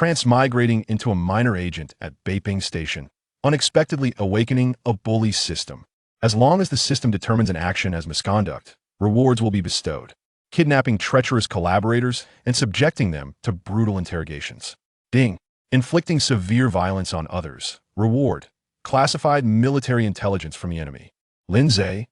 transmigrating into a minor agent at Beiping Station, unexpectedly awakening a bully system. As long as the system determines an action as misconduct, rewards will be bestowed, kidnapping treacherous collaborators and subjecting them to brutal interrogations. Ding. Inflicting severe violence on others. Reward. Classified military intelligence from the enemy. Lindsay.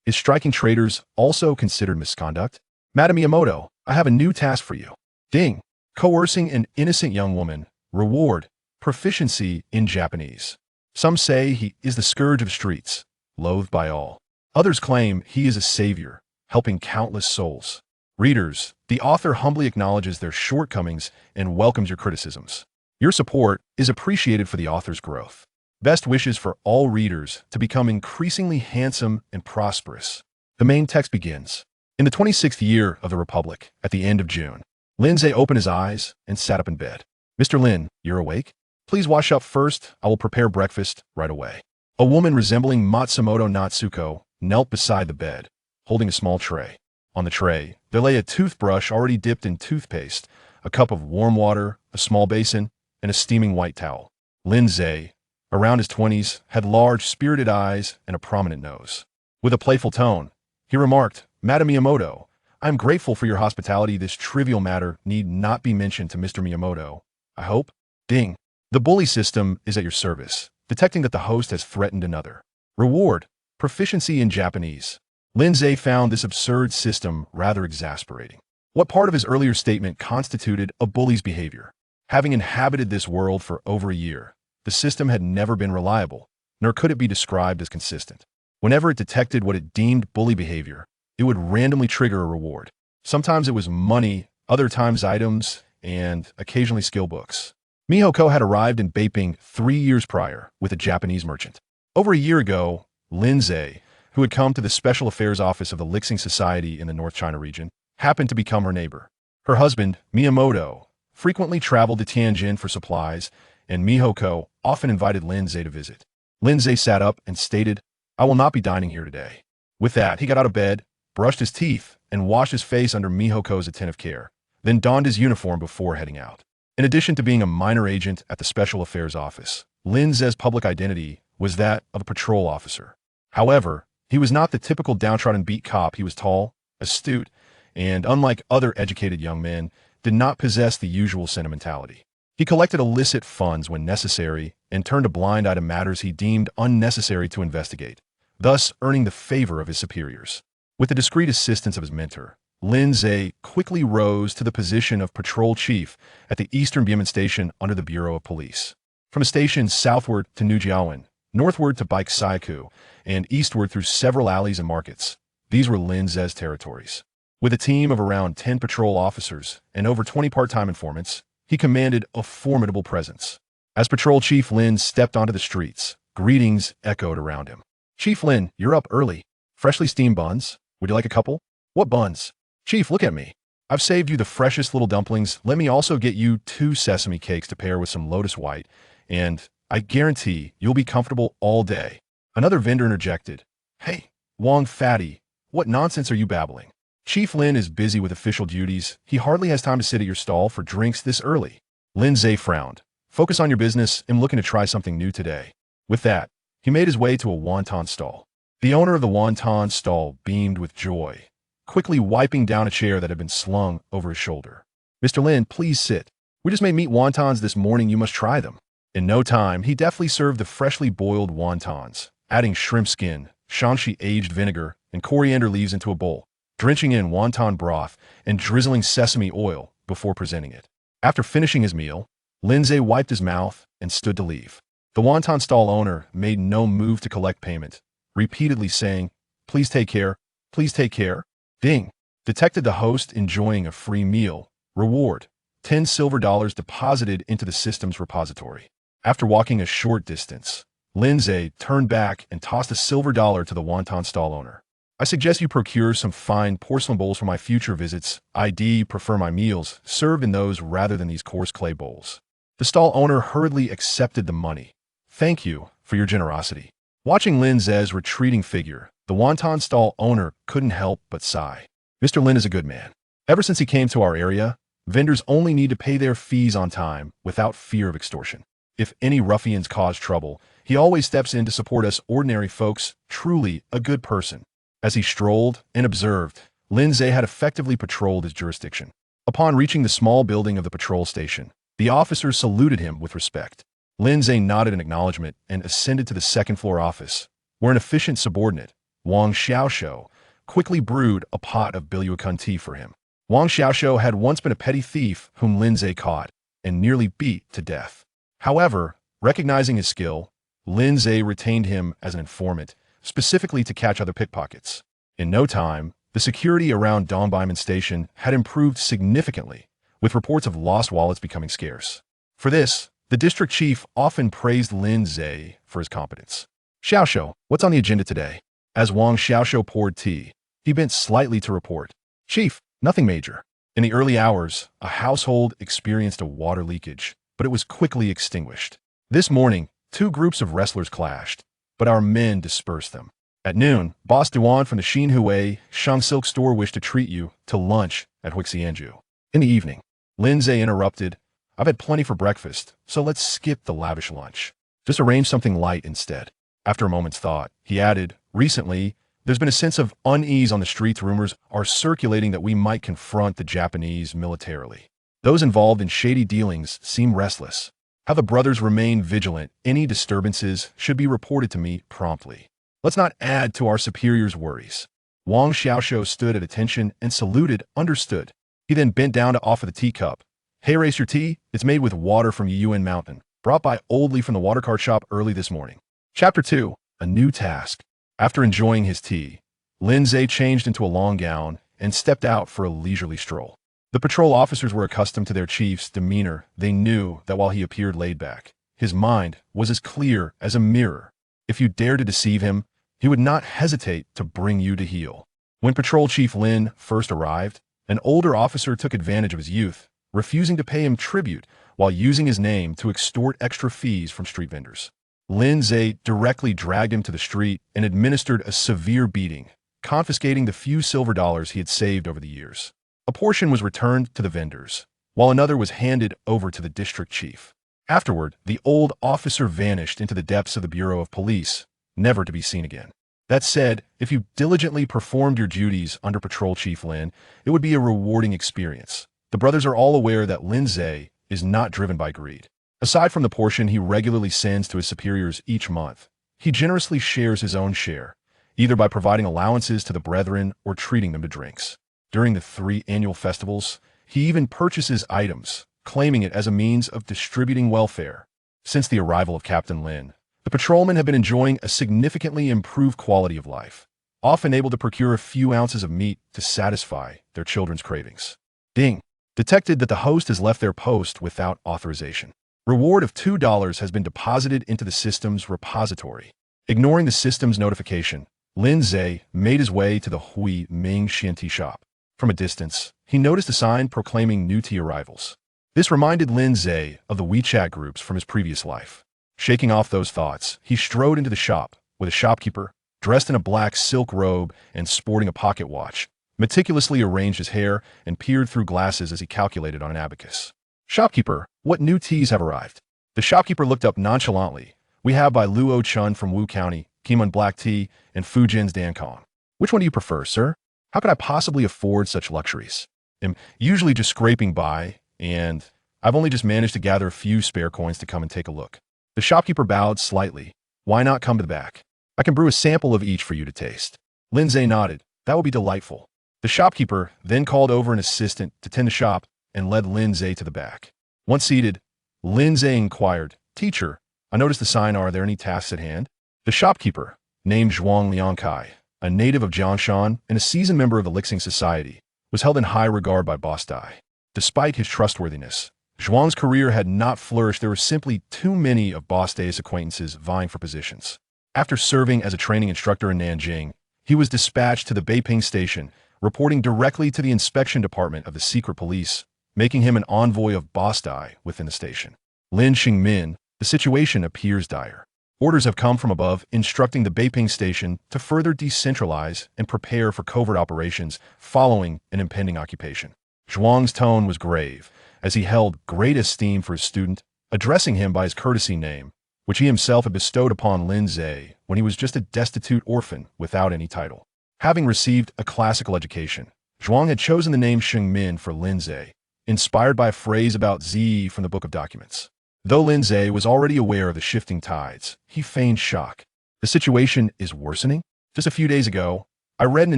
Is striking traitors also considered misconduct? Madam Miyamoto, I have a new task for you. Ding. Coercing an innocent young woman. Reward. Proficiency in Japanese. Some say he is the scourge of streets, loathed by all. Others claim he is a savior, helping countless souls. Readers, the author humbly acknowledges their shortcomings and welcomes your criticisms. Your support is appreciated for the author's growth. Best wishes for all readers to become increasingly handsome and prosperous. The main text begins. In the 26th year of the Republic, at the end of June, Lindsay opened his eyes and sat up in bed. Mr. Lin, you're awake? Please wash up first. I will prepare breakfast right away. A woman resembling Matsumoto Natsuko knelt beside the bed, holding a small tray. On the tray, there lay a toothbrush already dipped in toothpaste, a cup of warm water, a small basin, and a steaming white towel. Lindsay, around his 20s, had large, spirited eyes and a prominent nose. With a playful tone, he remarked, Madam Miyamoto, I am grateful for your hospitality. This trivial matter need not be mentioned to Mr. Miyamoto, I hope. Ding. The bully system is at your service, detecting that the host has threatened another. Reward. Proficiency in Japanese. Lindsay found this absurd system rather exasperating. What part of his earlier statement constituted a bully's behavior? Having inhabited this world for over a year, the system had never been reliable, nor could it be described as consistent. Whenever it detected what it deemed bully behavior, it would randomly trigger a reward. Sometimes it was money, other times items, and occasionally skill books. Mihoko had arrived in Beiping 3 years prior with a Japanese merchant. Over a year ago, Lindsay, who had come to the Special Affairs Office of the Lixing Society in the North China region, happened to become her neighbor. Her husband, Miyamoto, frequently traveled to Tianjin for supplies, and Mihoko often invited Lindsay to visit. Lindsay sat up and stated, I will not be dining here today. With that, he got out of bed, brushed his teeth, and washed his face under Mihoko's attentive care, then donned his uniform before heading out. In addition to being a minor agent at the Special Affairs Office, Lindsay's public identity was that of a patrol officer. However, he was not the typical downtrodden beat cop. He was tall, astute, and unlike other educated young men, did not possess the usual sentimentality. He collected illicit funds when necessary and turned a blind eye to matters he deemed unnecessary to investigate, thus earning the favor of his superiors. With the discreet assistance of his mentor, Lindsay quickly rose to the position of patrol chief at the Eastern Beiping Station under the Bureau of Police. From the station southward to Nujiawan, northward to Baiksaku, and eastward through several alleys and markets, these were Lindsay's territories. With a team of around 10 patrol officers and over 20 part-time informants, he commanded a formidable presence. As Patrol Chief Lin stepped onto the streets, greetings echoed around him. Chief Lin, you're up early. Freshly steamed buns? Would you like a couple? What buns? Chief, look at me. I've saved you the freshest little dumplings. Let me also get you 2 sesame cakes to pair with some lotus white, and I guarantee you'll be comfortable all day. Another vendor interjected. Hey, Wong Fatty, what nonsense are you babbling? Chief Lin is busy with official duties. He hardly has time to sit at your stall for drinks this early. Lindsay frowned. Focus on your business. I'm looking to try something new today. With that, he made his way to a wonton stall. The owner of the wonton stall beamed with joy, quickly wiping down a chair that had been slung over his shoulder. Mr. Lin, please sit. We just made meat wontons this morning. You must try them. In no time, he deftly served the freshly boiled wontons, adding shrimp skin, shanxi aged vinegar, and coriander leaves into a bowl, drenching in wonton broth and drizzling sesame oil before presenting it. After finishing his meal, Lindsay wiped his mouth and stood to leave. The wonton stall owner made no move to collect payment, repeatedly saying, please take care, please take care. Ding. Detected the host enjoying a free meal. Reward. 10 silver dollars deposited into the system's repository. After walking a short distance, Lindsay turned back and tossed a silver dollar to the wonton stall owner. I suggest you procure some fine porcelain bowls for my future visits. I prefer my meals served in those rather than these coarse clay bowls. The stall owner hurriedly accepted the money. Thank you for your generosity. Watching Lindsay's retreating figure, the wonton stall owner couldn't help but sigh. Mr. Lin is a good man. Ever since he came to our area, Vendors only need to pay their fees on time without fear of extortion. If any ruffians cause trouble, he always steps in to support us ordinary folks, truly a good person. As he strolled and observed, Lindsay had effectively patrolled his jurisdiction. Upon reaching the small building of the patrol station, the officers saluted him with respect. Lindsay nodded in acknowledgement and ascended to the second-floor office, where an efficient subordinate, Wang Xiaoshou, quickly brewed a pot of Biluakun tea for him. Wang Xiaoshou had once been a petty thief whom Lindsay caught and nearly beat to death. However, recognizing his skill, Lindsay retained him as an informant, specifically to catch other pickpockets. In no time, the security around Beiping Station had improved significantly, with reports of lost wallets becoming scarce. For this, the district chief often praised Lindsay for his competence. Xiaoshou, what's on the agenda today? As Wang Xiaoshou poured tea, he bent slightly to report. Chief, nothing major. In the early hours, a household experienced a water leakage, but it was quickly extinguished. This morning, two groups of wrestlers clashed, but our men dispersed them. At noon, Boss Duan from the Xinhui Shang Silk store wished to treat you to lunch at Huixianju. In the evening, Lindsay interrupted. I've had plenty for breakfast, so let's skip the lavish lunch. Just arrange something light instead. After a moment's thought, he added, recently, there's been a sense of unease on the streets. Rumors are circulating that we might confront the Japanese militarily. Those involved in shady dealings seem restless. How the brothers remain vigilant, any disturbances should be reported to me promptly. Let's not add to our superiors' worries. Wang Xiaoshou stood at attention and saluted, understood. He then bent down to offer the teacup. Hey, race your tea? It's made with water from Yuen Mountain, brought by Old Lee from the water cart shop early this morning. Chapter 2, A New Task. After enjoying his tea, Lindsay changed into a long gown and stepped out for a leisurely stroll. The patrol officers were accustomed to their chief's demeanor. They knew that while he appeared laid back, his mind was as clear as a mirror. If you dared to deceive him, he would not hesitate to bring you to heel. When Patrol Chief Lin first arrived, an older officer took advantage of his youth, refusing to pay him tribute while using his name to extort extra fees from street vendors. Lindsay directly dragged him to the street and administered a severe beating, confiscating the few silver dollars he had saved over the years. A portion was returned to the vendors, while another was handed over to the district chief. Afterward, the old officer vanished into the depths of the Bureau of Police, never to be seen again. That said, if you diligently performed your duties under Patrol Chief Lin, it would be a rewarding experience. The brothers are all aware that Lindsay is not driven by greed. Aside from the portion he regularly sends to his superiors each month, he generously shares his own share, either by providing allowances to the brethren or treating them to drinks. During the 3 annual festivals, he even purchases items, claiming it as a means of distributing welfare. Since the arrival of Captain Lin, the patrolmen have been enjoying a significantly improved quality of life, often able to procure a few ounces of meat to satisfy their children's cravings. Ding! Detected that the host has left their post without authorization. Reward of $2 has been deposited into the system's repository. Ignoring the system's notification, Lindsay made his way to the Hui Ming Xian tea shop. From a distance, he noticed a sign proclaiming new tea arrivals. This reminded Lindsay of the WeChat groups from his previous life. Shaking off those thoughts, he strode into the shop, with a shopkeeper, dressed in a black silk robe and sporting a pocket watch, meticulously arranged his hair and peered through glasses as he calculated on an abacus. Shopkeeper, what new teas have arrived? The shopkeeper looked up nonchalantly. We have by Luo Chun from Wu County, Kimon Black Tea, and Fujin's Dankong. Which one do you prefer, sir? How could I possibly afford such luxuries? I'm usually just scraping by, and I've only just managed to gather a few spare coins to come and take a look. The shopkeeper bowed slightly. Why not come to the back? I can brew a sample of each for you to taste. Lindsay nodded. That would be delightful. The shopkeeper then called over an assistant to tend the shop and led Lindsay to the back. Once seated, Lindsay inquired, Teacher, I noticed the sign. Are there any tasks at hand? The shopkeeper, named Zhuang Liangkai, a native of Jiangshan and a seasoned member of the Lixing Society, was held in high regard by Boss Dai. Despite his trustworthiness, Zhuang's career had not flourished. There were simply too many of Boss Dai's acquaintances vying for positions. After serving as a training instructor in Nanjing, he was dispatched to the Beiping Station, reporting directly to the inspection department of the secret police, making him an envoy of Boss Dai within the station. Lin Xingmin, the situation appears dire. Orders have come from above instructing the Beiping Station to further decentralize and prepare for covert operations following an impending occupation. Zhuang's tone was grave, as he held great esteem for his student, addressing him by his courtesy name, which he himself had bestowed upon Lin Zhe when he was just a destitute orphan without any title. Having received a classical education, Zhuang had chosen the name Shengmin for Lin Zhe, inspired by a phrase about Zi from the Book of Documents. Though Lin Zhe was already aware of the shifting tides, he feigned shock. The situation is worsening? Just a few days ago, I read in a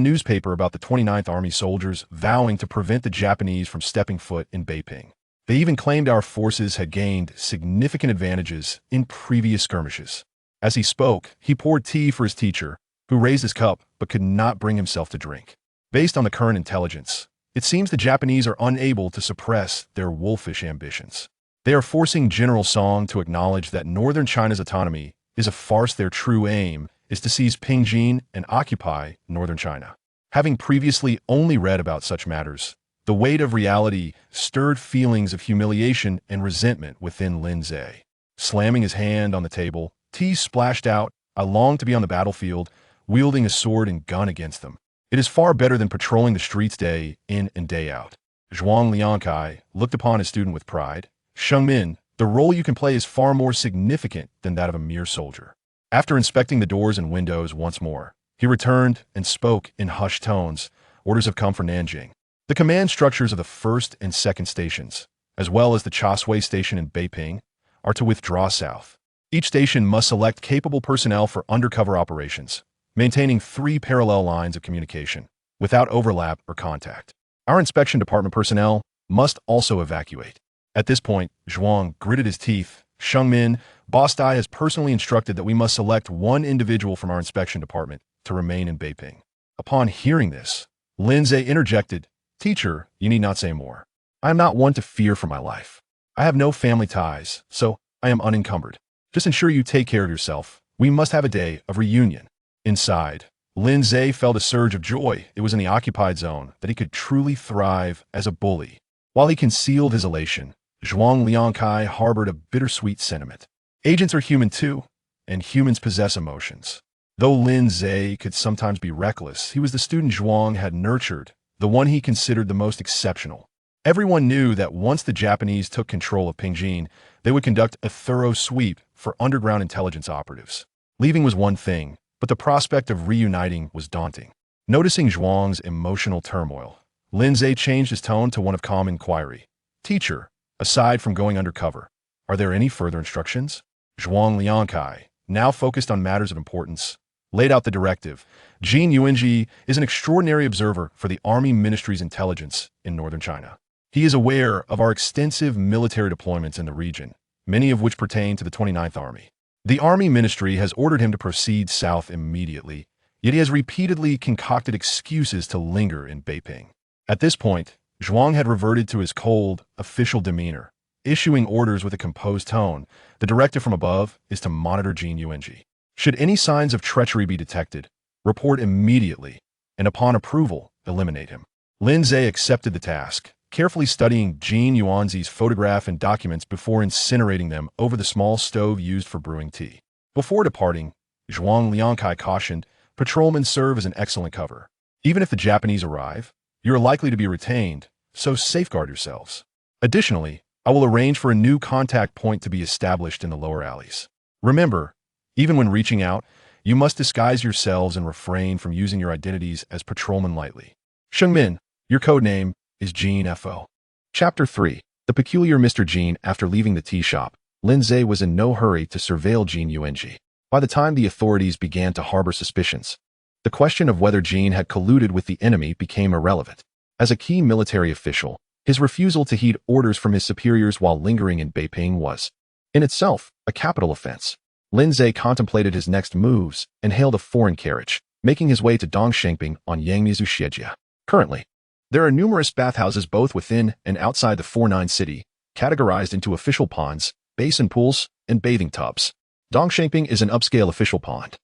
newspaper about the 29th Army soldiers vowing to prevent the Japanese from stepping foot in Beiping. They even claimed our forces had gained significant advantages in previous skirmishes. As he spoke, he poured tea for his teacher, who raised his cup but could not bring himself to drink. Based on the current intelligence, it seems the Japanese are unable to suppress their wolfish ambitions. They are forcing General Song to acknowledge that northern China's autonomy is a farce. Their true aim is to seize Pingjin and occupy northern China. Having previously only read about such matters, the weight of reality stirred feelings of humiliation and resentment within Lin Zhe. Slamming his hand on the table, tea splashed out. I long to be on the battlefield, wielding a sword and gun against them. It is far better than patrolling the streets day in and day out. Zhuang Liangkai looked upon his student with pride. Shengmin, the role you can play is far more significant than that of a mere soldier. After inspecting the doors and windows once more, he returned and spoke in hushed tones. Orders have come for Nanjing. The command structures of the 1st and 2nd stations, as well as the Chashui station in Beiping, are to withdraw south. Each station must select capable personnel for undercover operations, maintaining 3 parallel lines of communication, without overlap or contact. Our inspection department personnel must also evacuate. At this point, Zhuang gritted his teeth. Shengmin, Boss Dai has personally instructed that we must select one individual from our inspection department to remain in Beiping. Upon hearing this, Lin Zhe interjected, "Teacher, you need not say more. I am not one to fear for my life. I have no family ties, so I am unencumbered. Just ensure you take care of yourself. We must have a day of reunion." Inside, Lin Zhe felt a surge of joy. It was in the occupied zone that he could truly thrive as a bully. While he concealed his elation, Zhuang Liangkai harbored a bittersweet sentiment. Agents are human too, and humans possess emotions. Though Lin Zhe could sometimes be reckless, he was the student Zhuang had nurtured, the one he considered the most exceptional. Everyone knew that once the Japanese took control of Pingjin, they would conduct a thorough sweep for underground intelligence operatives. Leaving was one thing, but the prospect of reuniting was daunting. Noticing Zhuang's emotional turmoil, Lin Zhe changed his tone to one of calm inquiry. "Teacher, aside from going undercover, are there any further instructions?" Zhuang Liangkai, now focused on matters of importance, laid out the directive. Jin Yuanji is an extraordinary observer for the Army Ministry's intelligence in northern China. He is aware of our extensive military deployments in the region, many of which pertain to the 29th Army. The Army Ministry has ordered him to proceed south immediately, yet he has repeatedly concocted excuses to linger in Beiping. At this point, Zhuang had reverted to his cold, official demeanor, issuing orders with a composed tone. The directive from above is to monitor Jin Yuanji. Should any signs of treachery be detected, report immediately, and upon approval, eliminate him. Lin Zhe accepted the task, carefully studying Jin Yuanzi's photograph and documents before incinerating them over the small stove used for brewing tea. Before departing, Zhuang Liangkai cautioned, "Patrolmen serve as an excellent cover. Even if the Japanese arrive, you are likely to be retained, so safeguard yourselves. Additionally, I will arrange for a new contact point to be established in the lower alleys. Remember, even when reaching out, you must disguise yourselves and refrain from using your identities as patrolmen lightly. Shengmin, your code name is Jean Fo." Chapter 3. The peculiar Mr. Jean. After leaving the tea shop, Lin Zhe was in no hurry to surveil Jin Yuanji. By the time the authorities began to harbor suspicions, the question of whether Jean had colluded with the enemy became irrelevant. As a key military official, his refusal to heed orders from his superiors while lingering in Beiping was, in itself, a capital offense. Lin Zhe contemplated his next moves and hailed a foreign carriage, making his way to Dongshengping on Yangmizu Xiejia. Currently, there are numerous bathhouses both within and outside the 49 city, categorized into official ponds, basin pools, and bathing tubs. Dongshengping is an upscale official pond,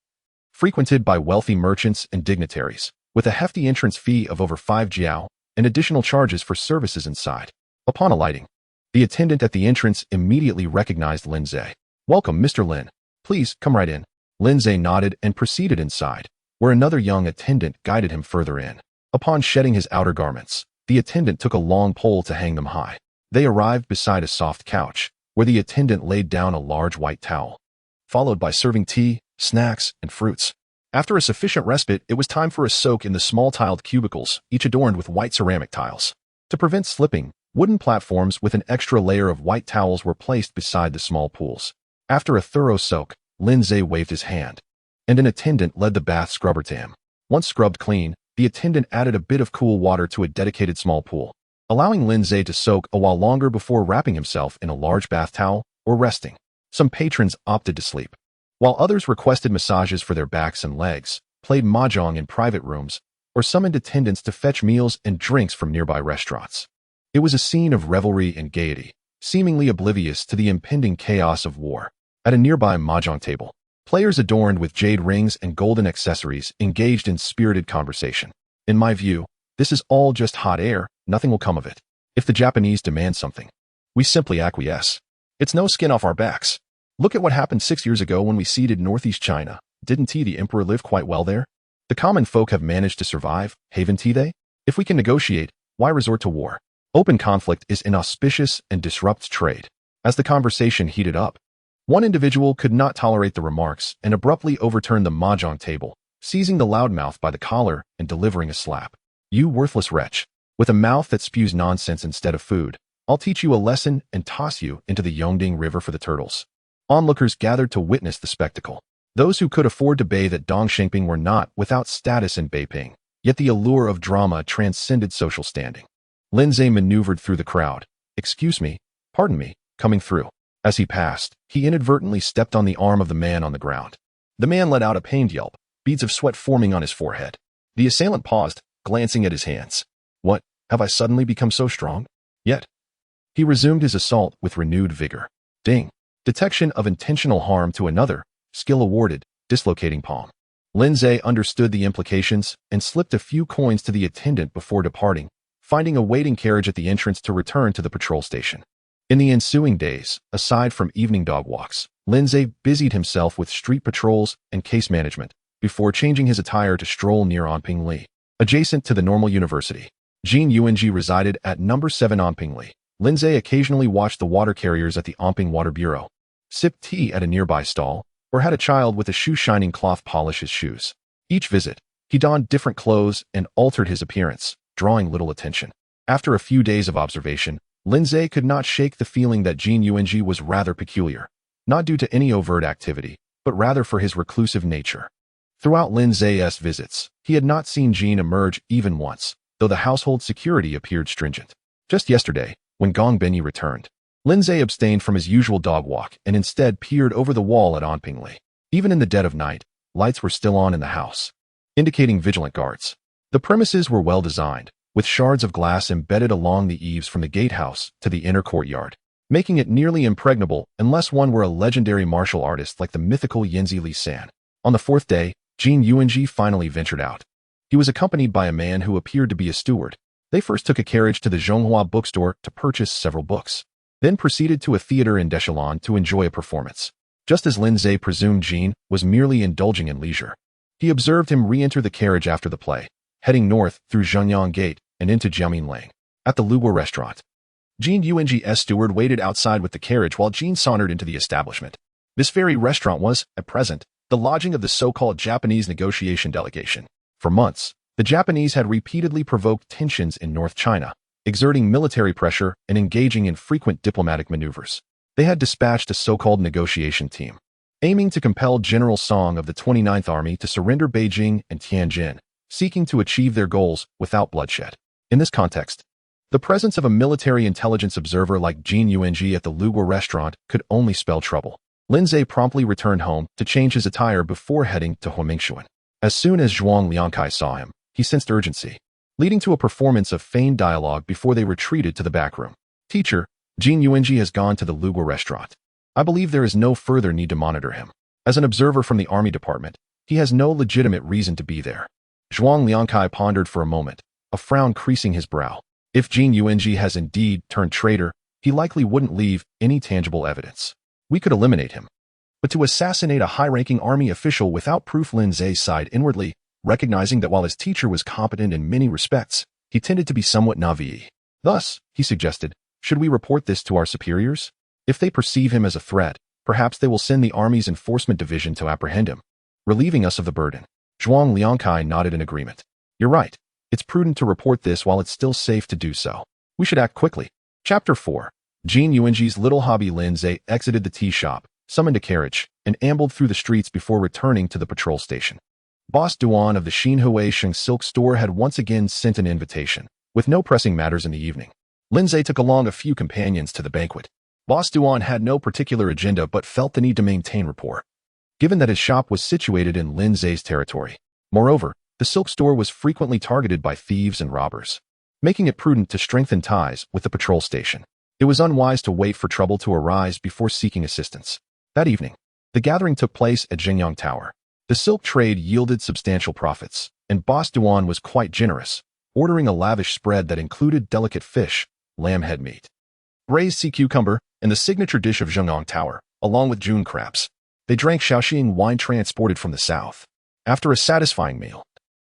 frequented by wealthy merchants and dignitaries, with a hefty entrance fee of over 5 jiao and additional charges for services inside. Upon alighting, the attendant at the entrance immediately recognized Lin Zhe. "Welcome, Mr. Lin. Please come right in." Lin Zhe nodded and proceeded inside, where another young attendant guided him further in. Upon shedding his outer garments, The attendant took a long pole to hang them high. They arrived beside a soft couch, where the attendant laid down a large white towel, followed by serving tea, snacks, and fruits. After a sufficient respite, it was time for a soak in the small tiled cubicles, each adorned with white ceramic tiles. To prevent slipping, wooden platforms with an extra layer of white towels were placed beside the small pools. After a thorough soak, Lindsay waved his hand, and an attendant led the bath scrubber to him. Once scrubbed clean, the attendant added a bit of cool water to a dedicated small pool, allowing Lindsay to soak a while longer before wrapping himself in a large bath towel or resting. Some patrons opted to sleep, while others requested massages for their backs and legs, played mahjong in private rooms, or summoned attendants to fetch meals and drinks from nearby restaurants. It was a scene of revelry and gaiety, seemingly oblivious to the impending chaos of war. At a nearby mahjong table, players adorned with jade rings and golden accessories engaged in spirited conversation. In my view, this is all just hot air, nothing will come of it. If the Japanese demand something, we simply acquiesce. It's no skin off our backs. Look at what happened 6 years ago when we ceded Northeast China. Didn't the emperor live quite well there? The common folk have managed to survive, haven't they? If we can negotiate, why resort to war? Open conflict is inauspicious and disrupts trade. As the conversation heated up, one individual could not tolerate the remarks and abruptly overturned the mahjong table, seizing the loudmouth by the collar and delivering a slap. You worthless wretch, with a mouth that spews nonsense instead of food, I'll teach you a lesson and toss you into the Yongding River for the turtles. Onlookers gathered to witness the spectacle. Those who could afford to bathe at Dongxingping were not without status in Beiping, yet the allure of drama transcended social standing. Lindsay maneuvered through the crowd. Excuse me, pardon me, coming through. As he passed, he inadvertently stepped on the arm of the man on the ground. The man let out a pained yelp, beads of sweat forming on his forehead. The assailant paused, glancing at his hands. What, have I suddenly become so strong? Yet. He resumed his assault with renewed vigor. Ding. Detection of intentional harm to another, skill awarded, dislocating palm. Lindsay understood the implications and slipped a few coins to the attendant before departing, finding a waiting carriage at the entrance to return to the patrol station. In the ensuing days, aside from evening dog walks, Lindsay busied himself with street patrols and case management before changing his attire to stroll near Anping Li. Adjacent to the Normal University, Jean Yuanji resided at number 7 Anping Li. Lindsay occasionally watched the water carriers at the Anping Water Bureau, sipped tea at a nearby stall, or had a child with a shoe-shining cloth polish his shoes. Each visit, he donned different clothes and altered his appearance, drawing little attention. After a few days of observation, Lindsay could not shake the feeling that Jean Yuanji was rather peculiar, not due to any overt activity, but rather for his reclusive nature. Throughout Lindsay's visits, he had not seen Jean emerge even once, though the household security appeared stringent. Just yesterday, when Gong Benyi returned, Lindsay abstained from his usual dog walk and instead peered over the wall at Anping Li. Even in the dead of night, lights were still on in the house, indicating vigilant guards. The premises were well designed, with shards of glass embedded along the eaves from the gatehouse to the inner courtyard, making it nearly impregnable unless one were a legendary martial artist like the mythical Yanzi Li San. On the 4th day, Jean Yuanji finally ventured out. He was accompanied by a man who appeared to be a steward. They first took a carriage to the Zhonghua bookstore to purchase several books, then proceeded to a theater in Dechalon to enjoy a performance. Just as Lindsay presumed Jean was merely indulging in leisure, he observed him re-enter the carriage after the play, heading north through Zhenyang Gate and into Jiamin Lane. At the Lugua restaurant, Jean Yuanji's steward waited outside with the carriage while Jean sauntered into the establishment. This very restaurant was, at present, the lodging of the so-called Japanese negotiation delegation. For months, the Japanese had repeatedly provoked tensions in North China, exerting military pressure and engaging in frequent diplomatic maneuvers. They had dispatched a so-called negotiation team, aiming to compel General Song of the 29th Army to surrender Beijing and Tianjin, seeking to achieve their goals without bloodshed. In this context, the presence of a military intelligence observer like Jean Yuanji at the Lugua restaurant could only spell trouble. Lindsay promptly returned home to change his attire before heading to Huamingshuan. As soon as Zhuang Liangkai saw him, he sensed urgency, leading to a performance of feigned dialogue before they retreated to the back room. Teacher, Jean Yuanji has gone to the Lugua restaurant. I believe there is no further need to monitor him. As an observer from the army department, he has no legitimate reason to be there. Zhuang Liangkai pondered for a moment, a frown creasing his brow. If Jean Yuanji has indeed turned traitor, he likely wouldn't leave any tangible evidence. We could eliminate him. But to assassinate a high-ranking army official without proof, Lindsay sighed inwardly, recognizing that while his teacher was competent in many respects, He tended to be somewhat naive. Thus, he suggested, should we report this to our superiors? If they perceive him as a threat, perhaps they will send the army's enforcement division to apprehend him, relieving us of the burden. Zhuang Liangkai nodded in agreement. You're right. It's prudent to report this while it's still safe to do so. We should act quickly. Chapter 4. Jin Yuanji's little hobby. Lindsay exited the tea shop, summoned a carriage, and ambled through the streets before returning to the patrol station. Boss Duan of the Xinhui Sheng silk store had once again sent an invitation, with no pressing matters in the evening. Lindsay took along a few companions to the banquet. Boss Duan had no particular agenda but felt the need to maintain rapport, given that his shop was situated in Lindsay's territory. Moreover, the silk store was frequently targeted by thieves and robbers, making it prudent to strengthen ties with the patrol station. It was unwise to wait for trouble to arise before seeking assistance. That evening, the gathering took place at Jingyang Tower. The silk trade yielded substantial profits, and Boss Duan was quite generous, ordering a lavish spread that included delicate fish, lamb head meat, braised sea cucumber, and the signature dish of Jingyang Tower, along with June crabs. They drank Shaoxing wine transported from the south. After a satisfying meal,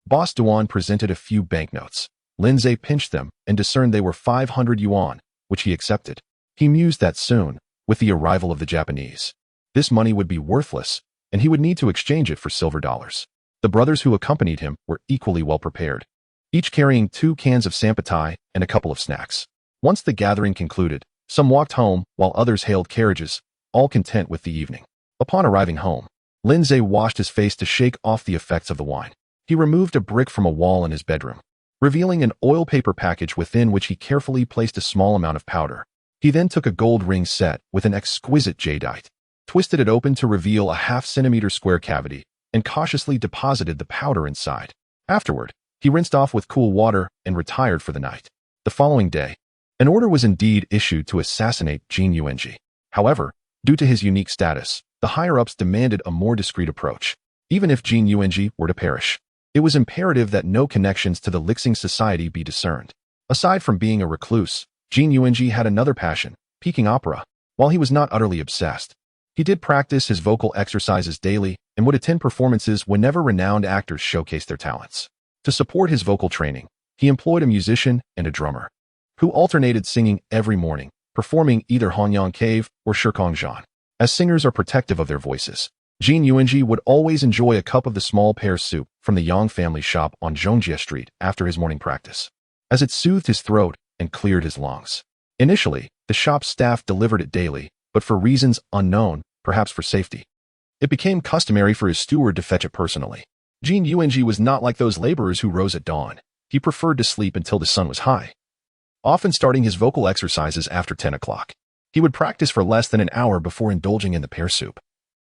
Boss Duan presented a few banknotes. Lindsay pinched them and discerned they were 500 yuan, which he accepted. He mused that soon, with the arrival of the Japanese, this money would be worthless, and he would need to exchange it for silver dollars. The brothers who accompanied him were equally well prepared, each carrying 2 cans of sampatai and a couple of snacks. Once the gathering concluded, some walked home while others hailed carriages, all content with the evening. Upon arriving home, Lindsay washed his face to shake off the effects of the wine. He removed a brick from a wall in his bedroom, revealing an oil paper package within which he carefully placed a small amount of powder. He then took a gold ring set with an exquisite jadeite, twisted it open to reveal a half-centimeter square cavity, and cautiously deposited the powder inside. Afterward, he rinsed off with cool water and retired for the night. The following day, an order was indeed issued to assassinate Jin Yuanji. However, due to his unique status, the higher-ups demanded a more discreet approach. Even if Jin Yuanji were to perish, it was imperative that no connections to the Lixing society be discerned. Aside from being a recluse, Jin Yuanji had another passion, peking opera. While he was not utterly obsessed, he did practice his vocal exercises daily and would attend performances whenever renowned actors showcased their talents. To support his vocal training, he employed a musician and a drummer, who alternated singing every morning, performing either Hanyang Cave or Shirkongzhan. As singers are protective of their voices, Jin Yuanji would always enjoy a cup of the small pear soup from the Yang family shop on Zhongjie Street after his morning practice, as it soothed his throat and cleared his lungs. Initially, the shop staff delivered it daily, but for reasons unknown, perhaps for safety, it became customary for his steward to fetch it personally. Jin Yuanji was not like those laborers who rose at dawn. He preferred to sleep until the sun was high, often starting his vocal exercises after 10 o'clock. He would practice for less than an hour before indulging in the pear soup,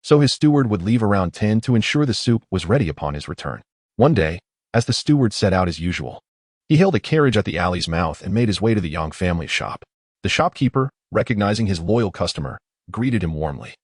so his steward would leave around 10 to ensure the soup was ready upon his return. One day, as the steward set out as usual, he hailed a carriage at the alley's mouth and made his way to the Yang family shop. The shopkeeper, recognizing his loyal customer, greeted him warmly,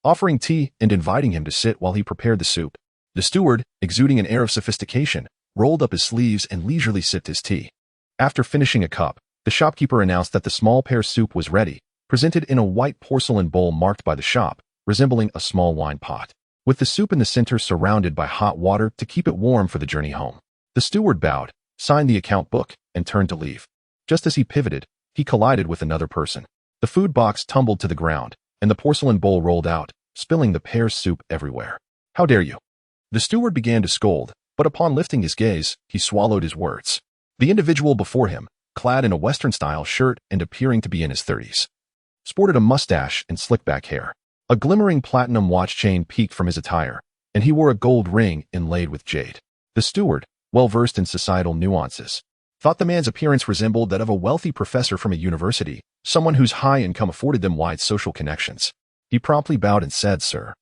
offering tea and inviting him to sit while he prepared the soup. The steward, exuding an air of sophistication, rolled up his sleeves and leisurely sipped his tea. After finishing a cup, the shopkeeper announced that the small pear soup was ready, presented in a white porcelain bowl marked by the shop, resembling a small wine pot, with the soup in the center surrounded by hot water to keep it warm for the journey home. The steward bowed, signed the account book, and turned to leave. Just as he pivoted, he collided with another person. The food box tumbled to the ground, and the porcelain bowl rolled out, spilling the pear soup everywhere. "How dare you?" The steward began to scold, but upon lifting his gaze, he swallowed his words. The individual before him, clad in a Western-style shirt and appearing to be in his 30s, sported a mustache and slick-back hair. A glimmering platinum watch chain peeked from his attire, and he wore a gold ring inlaid with jade. The steward, well-versed in societal nuances, thought the man's appearance resembled that of a wealthy professor from a university, someone whose high income afforded them wide social connections. He promptly bowed and said, "Sir,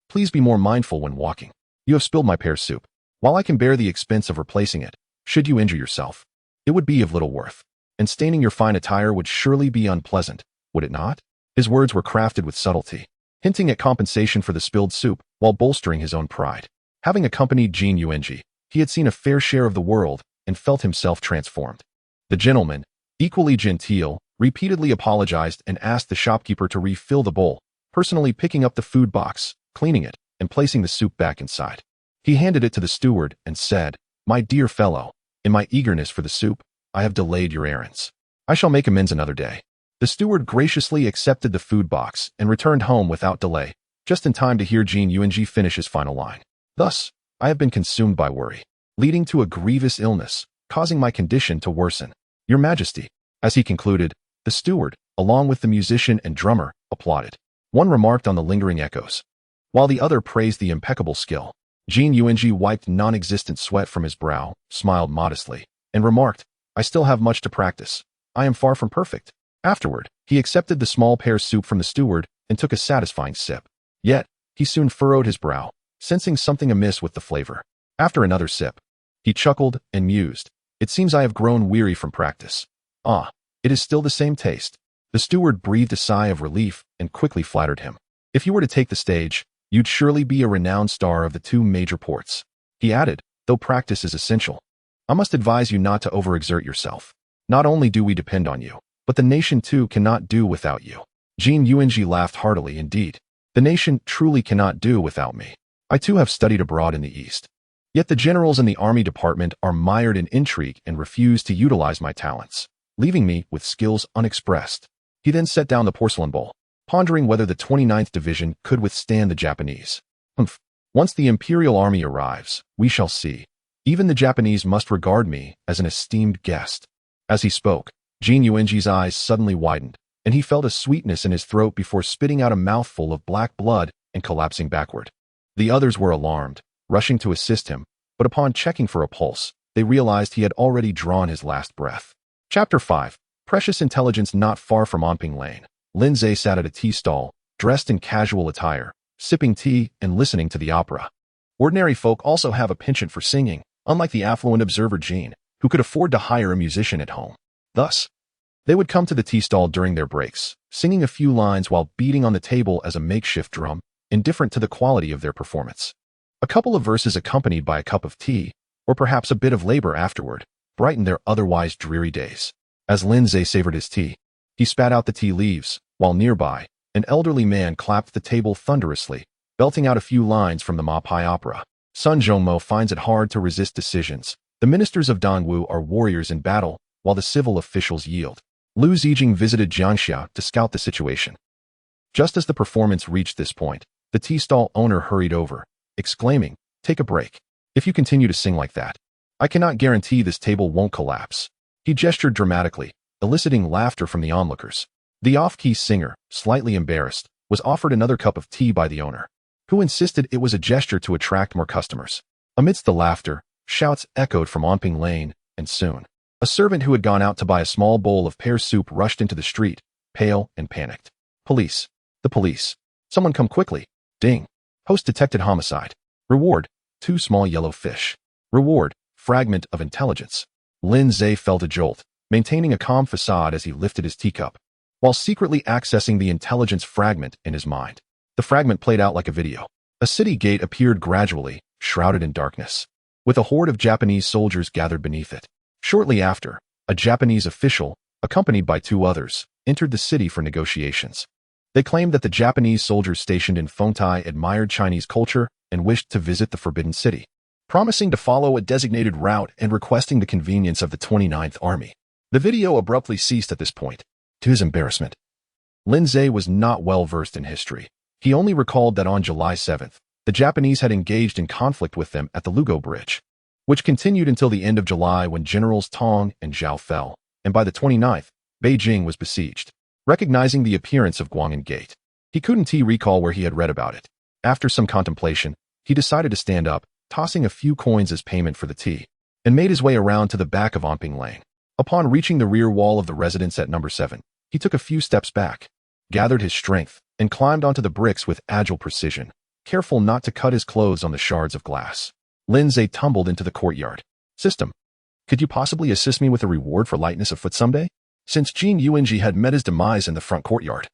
please be more mindful when walking. You have spilled my pear soup. While I can bear the expense of replacing it, should you injure yourself, it would be of little worth, and staining your fine attire would surely be unpleasant, would it not?" His words were crafted with subtlety, hinting at compensation for the spilled soup while bolstering his own pride. Having accompanied Jin Yuanji, he had seen a fair share of the world and felt himself transformed. The gentleman, equally genteel, repeatedly apologized and asked the shopkeeper to refill the bowl, personally picking up the food box, cleaning it, and placing the soup back inside. He handed it to the steward and said, "My dear fellow, In my eagerness for the soup, I have delayed your errands. I shall make amends another day. The steward graciously accepted the food box and returned home without delay, just in time to hear Jin Yuanji finish his final line. Thus, I have been consumed by worry, leading to a grievous illness, causing my condition to worsen. Your Majesty. As he concluded, the steward, along with the musician and drummer, applauded. One remarked on the lingering echoes, while the other praised the impeccable skill. Jin Yuanji wiped non-existent sweat from his brow, smiled modestly, and remarked, I still have much to practice. I am far from perfect. Afterward, he accepted the small pear soup from the steward and took a satisfying sip. Yet, he soon furrowed his brow, sensing something amiss with the flavor. After another sip, he chuckled and mused. It seems I have grown weary from practice. Ah, it is still the same taste. The steward breathed a sigh of relief and quickly flattered him. If you were to take the stage, you'd surely be a renowned star of the two major ports. He added, though practice is essential, I must advise you not to overexert yourself. Not only do we depend on you, but the nation too cannot do without you. Jin Yuanji laughed heartily indeed. The nation truly cannot do without me. I too have studied abroad in the East. Yet the generals in the army department are mired in intrigue and refuse to utilize my talents, leaving me with skills unexpressed. He then set down the porcelain bowl, pondering whether the 29th Division could withstand the Japanese. Once the Imperial Army arrives, we shall see. Even the Japanese must regard me as an esteemed guest. As he spoke, Jin Yuanji's eyes suddenly widened, and he felt a sweetness in his throat before spitting out a mouthful of black blood and collapsing backward. The others were alarmed, rushing to assist him, but upon checking for a pulse, they realized he had already drawn his last breath. Chapter 5. Precious intelligence. Not far from Anping Lane, Lin Zhe sat at a tea stall, dressed in casual attire, sipping tea and listening to the opera. Ordinary folk also have a penchant for singing, unlike the affluent observer Jean, who could afford to hire a musician at home. Thus, they would come to the tea stall during their breaks, singing a few lines while beating on the table as a makeshift drum, indifferent to the quality of their performance. A couple of verses accompanied by a cup of tea, or perhaps a bit of labor afterward, brightened their otherwise dreary days. As Lin Zhe savored his tea, he spat out the tea leaves, while nearby, an elderly man clapped the table thunderously, belting out a few lines from the Mapai opera. Sun Zhongmo finds it hard to resist decisions. The ministers of Dongwu are warriors in battle, while the civil officials yield. Lu Zijing visited Jiangxia to scout the situation. Just as the performance reached this point, the tea stall owner hurried over, exclaiming, "Take a break. If you continue to sing like that, I cannot guarantee this table won't collapse." He gestured dramatically, eliciting laughter from the onlookers. The off-key singer, slightly embarrassed, was offered another cup of tea by the owner, who insisted it was a gesture to attract more customers. Amidst the laughter, shouts echoed from Anping Lane, and soon, a servant who had gone out to buy a small bowl of pear soup rushed into the street, pale and panicked. "Police! The police! Someone come quickly!" Ding! Host detected homicide. Reward: 2 small yellow fish. Reward: fragment of intelligence. Lin Zhe felt a jolt, maintaining a calm facade as he lifted his teacup, while secretly accessing the intelligence fragment in his mind. The fragment played out like a video. A city gate appeared gradually, shrouded in darkness, with a horde of Japanese soldiers gathered beneath it. Shortly after, a Japanese official, accompanied by 2 others, entered the city for negotiations. They claimed that the Japanese soldiers stationed in Fengtai admired Chinese culture and wished to visit the Forbidden City, promising to follow a designated route and requesting the convenience of the 29th Army. The video abruptly ceased at this point. To his embarrassment, Lin Zhe was not well versed in history. He only recalled that on July 7th, the Japanese had engaged in conflict with them at the Lugo Bridge, which continued until the end of July when Generals Tong and Zhao fell, and by the 29th, Beijing was besieged. Recognizing the appearance of Guang'an Gate, he couldn't recall where he had read about it. After some contemplation, he decided to stand up, tossing a few coins as payment for the tea, and made his way around to the back of Anping Lane. Upon reaching the rear wall of the residence at number 7, he took a few steps back, gathered his strength, and climbed onto the bricks with agile precision, careful not to cut his clothes on the shards of glass. Lin Zhe tumbled into the courtyard. "System, could you possibly assist me with a reward for lightness of foot someday?" Since Jin Yuanji had met his demise in the front courtyard,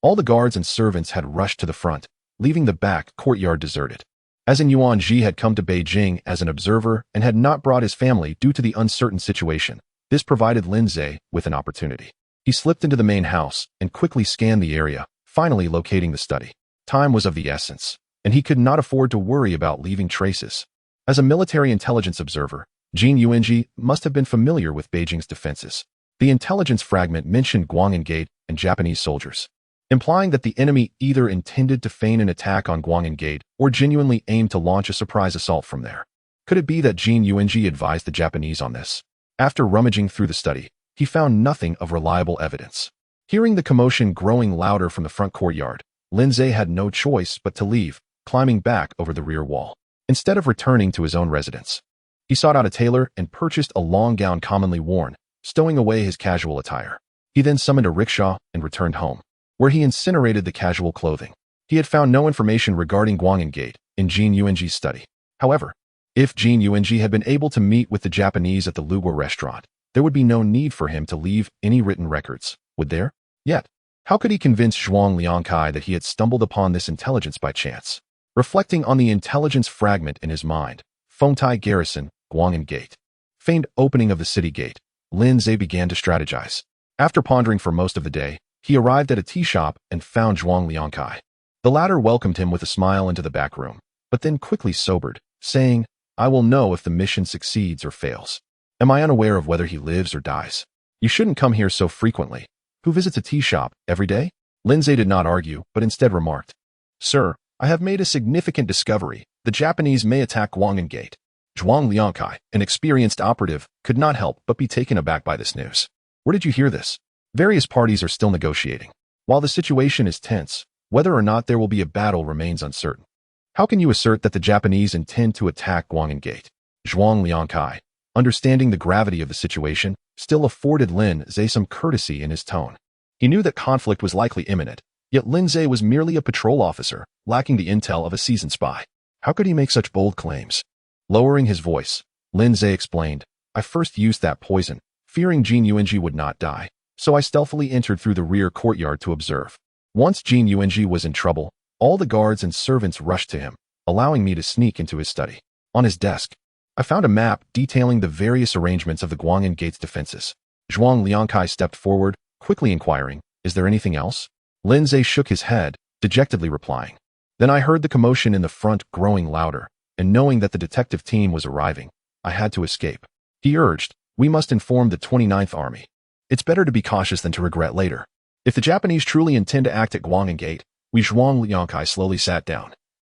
all the guards and servants had rushed to the front, leaving the back courtyard deserted. As in Yuanji had come to Beijing as an observer and had not brought his family due to the uncertain situation, this provided Lin Zhe with an opportunity. He slipped into the main house and quickly scanned the area, finally locating the study. Time was of the essence, and he could not afford to worry about leaving traces. As a military intelligence observer, Jin Yuanji must have been familiar with Beijing's defenses. The intelligence fragment mentioned Guang'an Gate and Japanese soldiers, implying that the enemy either intended to feign an attack on Guang'an Gate or genuinely aimed to launch a surprise assault from there. Could it be that Jin Yuanji advised the Japanese on this? After rummaging through the study, he found nothing of reliable evidence. Hearing the commotion growing louder from the front courtyard, Lindsay had no choice but to leave, climbing back over the rear wall. Instead of returning to his own residence, he sought out a tailor and purchased a long gown commonly worn, stowing away his casual attire. He then summoned a rickshaw and returned home, where he incinerated the casual clothing. He had found no information regarding Guang'an Gate in Jin Yuanji's study. However, if Jin Yuanji had been able to meet with the Japanese at the Lugua restaurant, there would be no need for him to leave any written records, would there? Yet, how could he convince Zhuang Liangkai that he had stumbled upon this intelligence by chance? Reflecting on the intelligence fragment in his mind, Fengtai Garrison, Guang'an Gate. Feigned opening of the city gate, Lin Zhe began to strategize. After pondering for most of the day, he arrived at a tea shop and found Zhuang Liangkai. The latter welcomed him with a smile into the back room, but then quickly sobered, saying, "I will know if the mission succeeds or fails. Am I unaware of whether he lives or dies? You shouldn't come here so frequently. Who visits a tea shop every day?" Lindsay did not argue, but instead remarked, "Sir, I have made a significant discovery. The Japanese may attack Guang'an Gate." Zhuang Liangkai, an experienced operative, could not help but be taken aback by this news. "Where did you hear this?" "Various parties are still negotiating. While the situation is tense, whether or not there will be a battle remains uncertain." "How can you assert that the Japanese intend to attack Guang'an Gate?" Zhuang Liangkai, understanding the gravity of the situation, still afforded Lin Zhe some courtesy in his tone. He knew that conflict was likely imminent, yet Lin Zhe was merely a patrol officer, lacking the intel of a seasoned spy. How could he make such bold claims? Lowering his voice, Lin Zhe explained, "I first used that poison, fearing Jin Yuanji would not die, so I stealthily entered through the rear courtyard to observe. Once Jin Yuanji was in trouble, all the guards and servants rushed to him, allowing me to sneak into his study. On his desk, I found a map detailing the various arrangements of the Guang'an Gate's defenses." Zhuang Liangkai stepped forward, quickly inquiring, "Is there anything else?" Lin Zhe shook his head, dejectedly replying, "Then I heard the commotion in the front growing louder, and knowing that the detective team was arriving, I had to escape." He urged, "We must inform the 29th Army. It's better to be cautious than to regret later. If the Japanese truly intend to act at Guang'an Gate," Zhuang Liangkai slowly sat down,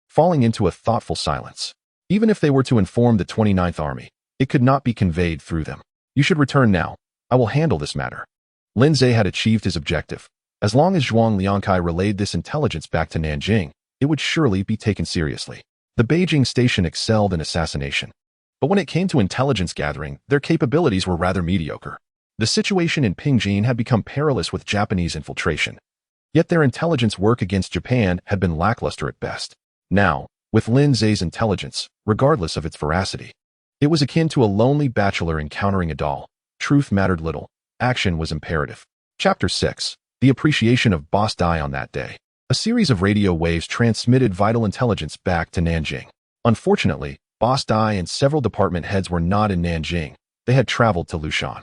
falling into a thoughtful silence. "Even if they were to inform the 29th Army, it could not be conveyed through them. You should return now. I will handle this matter." Lin Zhe had achieved his objective. As long as Zhuang Liangkai relayed this intelligence back to Nanjing, it would surely be taken seriously. The Beiping Station excelled in assassination. But when it came to intelligence gathering, their capabilities were rather mediocre. The situation in Pingjin had become perilous with Japanese infiltration. Yet their intelligence work against Japan had been lackluster at best. Now, with Lin Zhe's intelligence, regardless of its veracity, it was akin to a lonely bachelor encountering a doll. Truth mattered little. Action was imperative. Chapter 6. The appreciation of Boss Dai on that day. A series of radio waves transmitted vital intelligence back to Nanjing. Unfortunately, Boss Dai and several department heads were not in Nanjing. They had traveled to Lushan.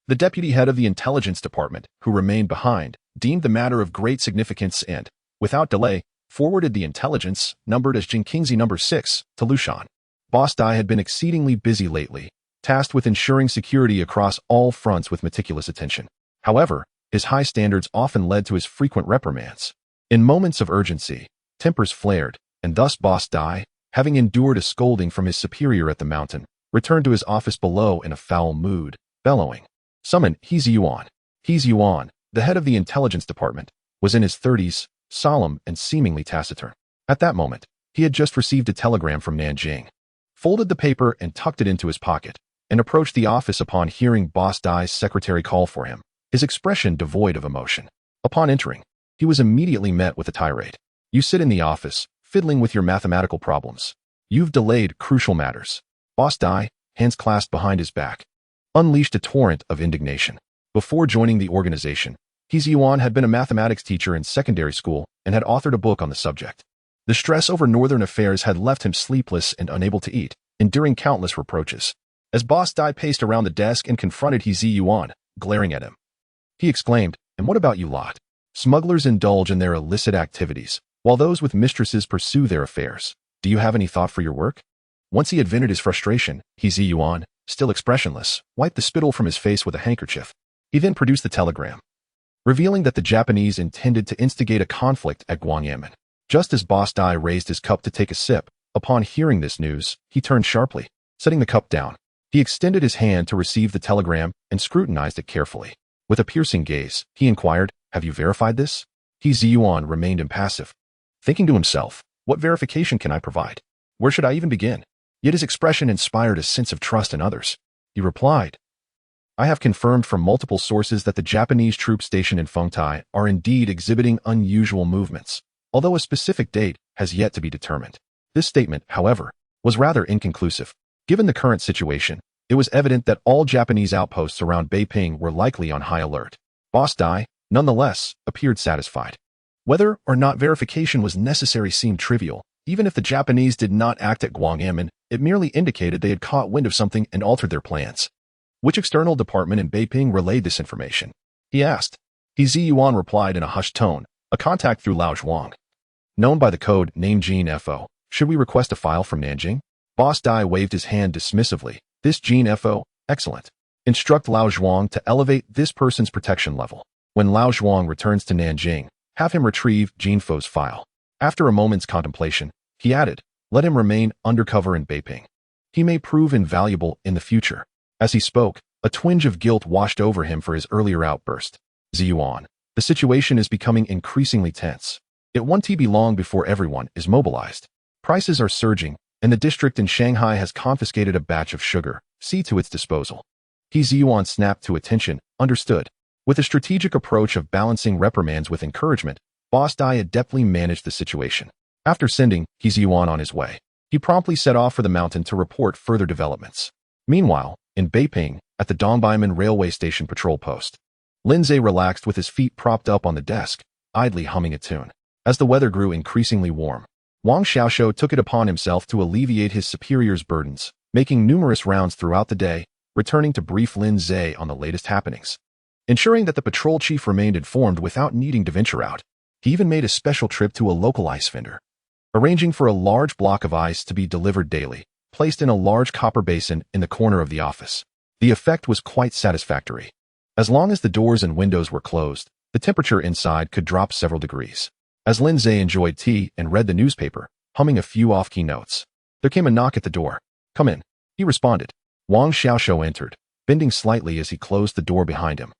The deputy head of the intelligence department, who remained behind, deemed the matter of great significance and, without delay, forwarded the intelligence, numbered as Jinkingzi No. 6, to Lushan. Boss Dai had been exceedingly busy lately, tasked with ensuring security across all fronts with meticulous attention. However, his high standards often led to his frequent reprimands. In moments of urgency, tempers flared, and thus Boss Dai, having endured a scolding from his superior at the mountain, returned to his office below in a foul mood, bellowing, "Summon He Ziyuan." He Ziyuan, the head of the intelligence department, was in his 30s, solemn and seemingly taciturn. At that moment, he had just received a telegram from Nanjing, folded the paper and tucked it into his pocket, and approached the office upon hearing Boss Dai's secretary call for him, his expression devoid of emotion. Upon entering, he was immediately met with a tirade. "You sit in the office, fiddling with your mathematical problems. You've delayed crucial matters." Boss Dai, hands clasped behind his back, unleashed a torrent of indignation. Before joining the organization, He Ziyuan had been a mathematics teacher in secondary school and had authored a book on the subject. The stress over northern affairs had left him sleepless and unable to eat, enduring countless reproaches. As Boss Dai paced around the desk and confronted He Ziyuan, glaring at him, he exclaimed, "And what about you lot? Smugglers indulge in their illicit activities, while those with mistresses pursue their affairs. Do you have any thought for your work?" Once he had vented his frustration, He Ziyuan, still expressionless, wiped the spittle from his face with a handkerchief. He then produced the telegram, revealing that the Japanese intended to instigate a conflict at Gwangyangmen. Just as Boss Dai raised his cup to take a sip, upon hearing this news, he turned sharply, setting the cup down. He extended his hand to receive the telegram and scrutinized it carefully. With a piercing gaze, he inquired, "Have you verified this?" He Ziyuan remained impassive, thinking to himself, "What verification can I provide? Where should I even begin?" Yet his expression inspired a sense of trust in others. He replied, "I have confirmed from multiple sources that the Japanese troops stationed in Fengtai are indeed exhibiting unusual movements, although a specific date has yet to be determined." This statement, however, was rather inconclusive. Given the current situation, it was evident that all Japanese outposts around Beiping were likely on high alert. Boss Dai, nonetheless, appeared satisfied. Whether or not verification was necessary seemed trivial. Even if the Japanese did not act at Gwangyangmen, it merely indicated they had caught wind of something and altered their plans. Which external department in Beiping relayed this information? He asked. He Ziyuan replied in a hushed tone, "A contact through Lao Zhuang, known by the code name Jean FO. Should we request a file from Nanjing?" Boss Dai waved his hand dismissively. "This Jean FO, excellent. Instruct Lao Zhuang to elevate this person's protection level. When Lao Zhuang returns to Nanjing, have him retrieve Jean FO's file." After a moment's contemplation, he added, "Let him remain undercover in Beiping. He may prove invaluable in the future." As he spoke, a twinge of guilt washed over him for his earlier outburst. "Ziyuan, the situation is becoming increasingly tense. It won't be long before everyone is mobilized. Prices are surging, and the district in Shanghai has confiscated a batch of sugar. See to its disposal." He Ziyuan snapped to attention, understood. With a strategic approach of balancing reprimands with encouragement, Boss Dai adeptly managed the situation. After sending He Ziyuan on his way, he promptly set off for the mountain to report further developments. Meanwhile, in Beiping, at the Dongbaimen railway station patrol post, Lindsay relaxed with his feet propped up on the desk, idly humming a tune. As the weather grew increasingly warm, Wang Xiaoshou took it upon himself to alleviate his superior's burdens, making numerous rounds throughout the day, returning to brief Lin Zhe on the latest happenings, ensuring that the patrol chief remained informed without needing to venture out. He even made a special trip to a local ice vendor, arranging for a large block of ice to be delivered daily, placed in a large copper basin in the corner of the office. The effect was quite satisfactory. As long as the doors and windows were closed, the temperature inside could drop several degrees. As Lin Zhe enjoyed tea and read the newspaper, humming a few off-key notes, there came a knock at the door. "Come in," he responded. Wang Xiaoshou entered, bending slightly as he closed the door behind him,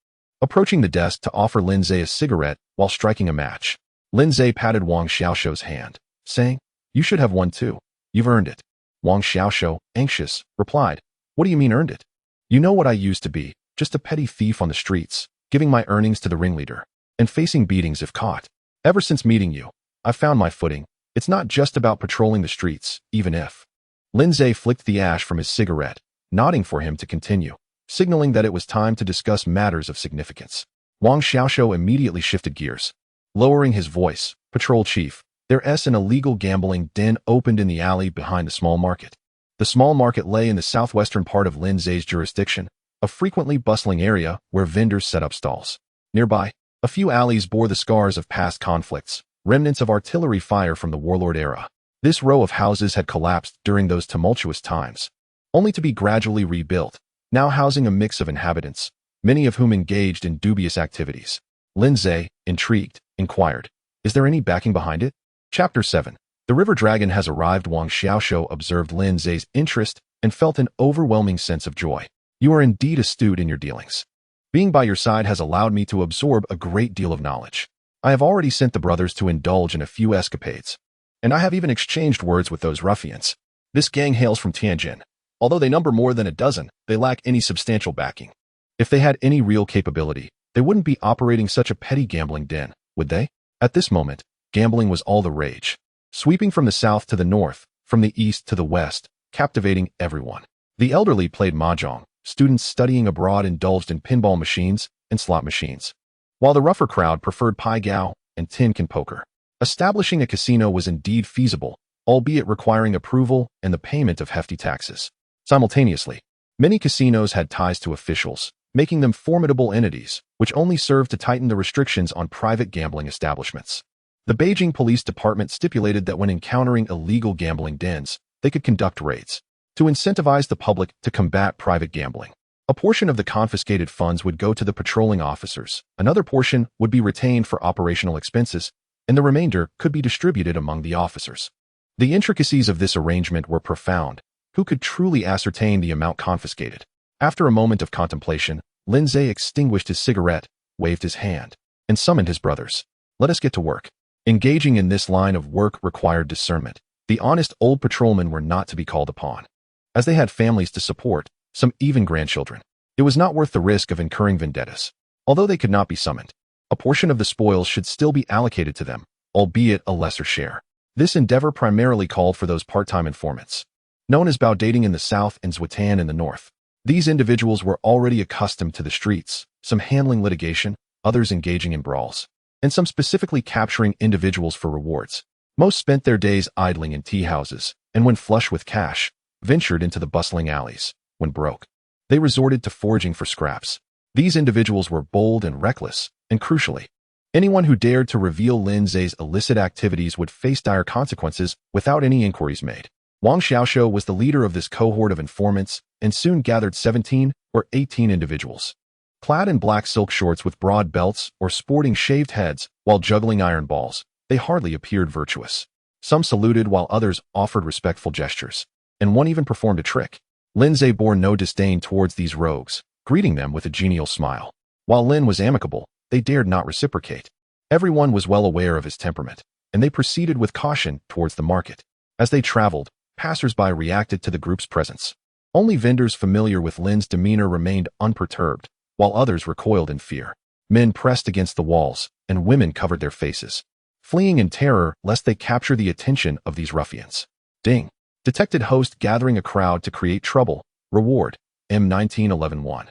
approaching the desk to offer Lin Zhe a cigarette while striking a match. Lin Zhe patted Wang Xiaoshou's hand, saying, "You should have one too. You've earned it." Wang Xiaoshou, anxious, replied, "What do you mean earned it? You know what I used to be, just a petty thief on the streets, giving my earnings to the ringleader, and facing beatings if caught. Ever since meeting you, I've found my footing. It's not just about patrolling the streets, even if." Lin Zhe flicked the ash from his cigarette, nodding for him to continue, signaling that it was time to discuss matters of significance. Wang Xiaoshou immediately shifted gears. Lowering his voice, "Patrol chief, there's an illegal gambling den opened in the alley behind the small market." The small market lay in the southwestern part of Lin Zhe's jurisdiction, a frequently bustling area where vendors set up stalls. Nearby, a few alleys bore the scars of past conflicts, remnants of artillery fire from the warlord era. This row of houses had collapsed during those tumultuous times, only to be gradually rebuilt, now housing a mix of inhabitants, many of whom engaged in dubious activities. Lin Zhe, intrigued, inquired, "Is there any backing behind it?" Chapter 7. The river dragon has arrived. Wang Xiaoshou observed Lin Zhe's interest and felt an overwhelming sense of joy. "You are indeed astute in your dealings. Being by your side has allowed me to absorb a great deal of knowledge. I have already sent the brothers to indulge in a few escapades, and I have even exchanged words with those ruffians. This gang hails from Tianjin. Although they number more than a dozen, they lack any substantial backing. If they had any real capability, they wouldn't be operating such a petty gambling den, would they?" At this moment, gambling was all the rage, sweeping from the south to the north, from the east to the west, captivating everyone. The elderly played mahjong, students studying abroad indulged in pinball machines and slot machines, while the rougher crowd preferred pai gao and tin can poker. Establishing a casino was indeed feasible, albeit requiring approval and the payment of hefty taxes. Simultaneously, many casinos had ties to officials, making them formidable entities, which only served to tighten the restrictions on private gambling establishments. The Beijing Police Department stipulated that when encountering illegal gambling dens, they could conduct raids. to incentivize the public to combat private gambling. A portion of the confiscated funds would go to the patrolling officers, another portion would be retained for operational expenses, and the remainder could be distributed among the officers. The intricacies of this arrangement were profound. Who could truly ascertain the amount confiscated? After a moment of contemplation, Lindsay extinguished his cigarette, waved his hand, and summoned his brothers. Let us get to work. Engaging in this line of work required discernment. The honest old patrolmen were not to be called upon, as they had families to support, some even grandchildren. It was not worth the risk of incurring vendettas. Although they could not be summoned, a portion of the spoils should still be allocated to them, albeit a lesser share. This endeavor primarily called for those part-time informants, known as baudating in the south and zwatan in the north. These individuals were already accustomed to the streets, some handling litigation, others engaging in brawls, and some specifically capturing individuals for rewards. Most spent their days idling in tea houses, and when flush with cash, ventured into the bustling alleys. When broke, they resorted to foraging for scraps. These individuals were bold and reckless, and crucially, anyone who dared to reveal Lindsay's illicit activities would face dire consequences without any inquiries made. Wang Xiaoshou was the leader of this cohort of informants and soon gathered 17 or 18 individuals. Clad in black silk shorts with broad belts or sporting shaved heads while juggling iron balls, they hardly appeared virtuous. Some saluted while others offered respectful gestures, and one even performed a trick. Lindsay bore no disdain towards these rogues, greeting them with a genial smile. While Lin was amicable, they dared not reciprocate. Everyone was well aware of his temperament, and they proceeded with caution towards the market. As they traveled, passers-by reacted to the group's presence. Only vendors familiar with Lin's demeanor remained unperturbed, while others recoiled in fear. Men pressed against the walls, and women covered their faces, fleeing in terror lest they capture the attention of these ruffians. Ding! Detected host gathering a crowd to create trouble. Reward, M1911-1.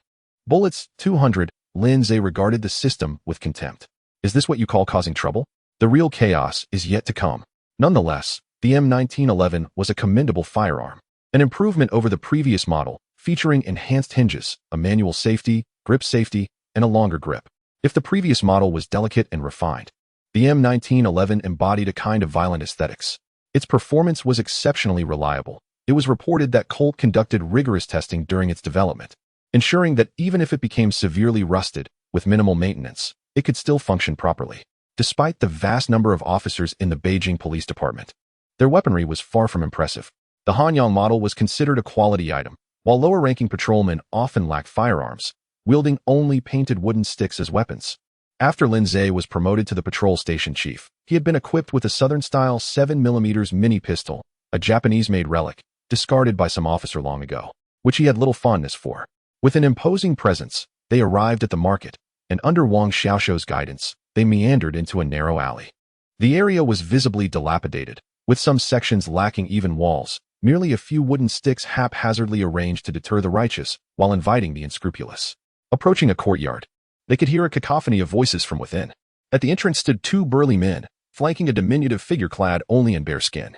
Bullets, 200. Lindsay regarded the system with contempt. Is this what you call causing trouble? The real chaos is yet to come. Nonetheless, the M1911 was a commendable firearm, an improvement over the previous model, featuring enhanced hinges, a manual safety, grip safety, and a longer grip. If the previous model was delicate and refined, the M1911 embodied a kind of violent aesthetics. Its performance was exceptionally reliable. It was reported that Colt conducted rigorous testing during its development, ensuring that even if it became severely rusted, with minimal maintenance, it could still function properly. Despite the vast number of officers in the Beijing Police Department, their weaponry was far from impressive. The Hanyang model was considered a quality item, while lower-ranking patrolmen often lacked firearms, wielding only painted wooden sticks as weapons. After Lindsay was promoted to the patrol station chief, he had been equipped with a Southern-style 7mm mini pistol, a Japanese-made relic, discarded by some officer long ago, which he had little fondness for. With an imposing presence, they arrived at the market, and under Wang Xiaoshou's guidance, they meandered into a narrow alley. The area was visibly dilapidated, with some sections lacking even walls, merely a few wooden sticks haphazardly arranged to deter the righteous while inviting the unscrupulous. Approaching a courtyard, they could hear a cacophony of voices from within. At the entrance stood two burly men, flanking a diminutive figure clad only in bare skin,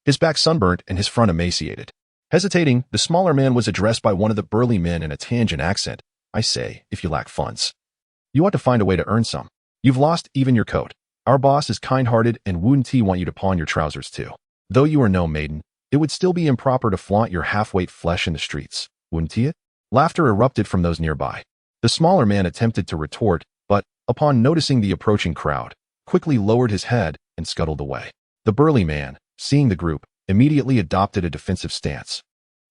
his back sunburnt and his front emaciated. Hesitating, the smaller man was addressed by one of the burly men in a tangent accent. I say, if you lack funds, you ought to find a way to earn some. You've lost even your coat. Our boss is kind-hearted and wouldn't he want you to pawn your trousers too. Though you are no maiden, it would still be improper to flaunt your half-weight flesh in the streets, wouldn't he? Laughter erupted from those nearby. The smaller man attempted to retort, but, upon noticing the approaching crowd, quickly lowered his head and scuttled away. The burly man, seeing the group, immediately adopted a defensive stance,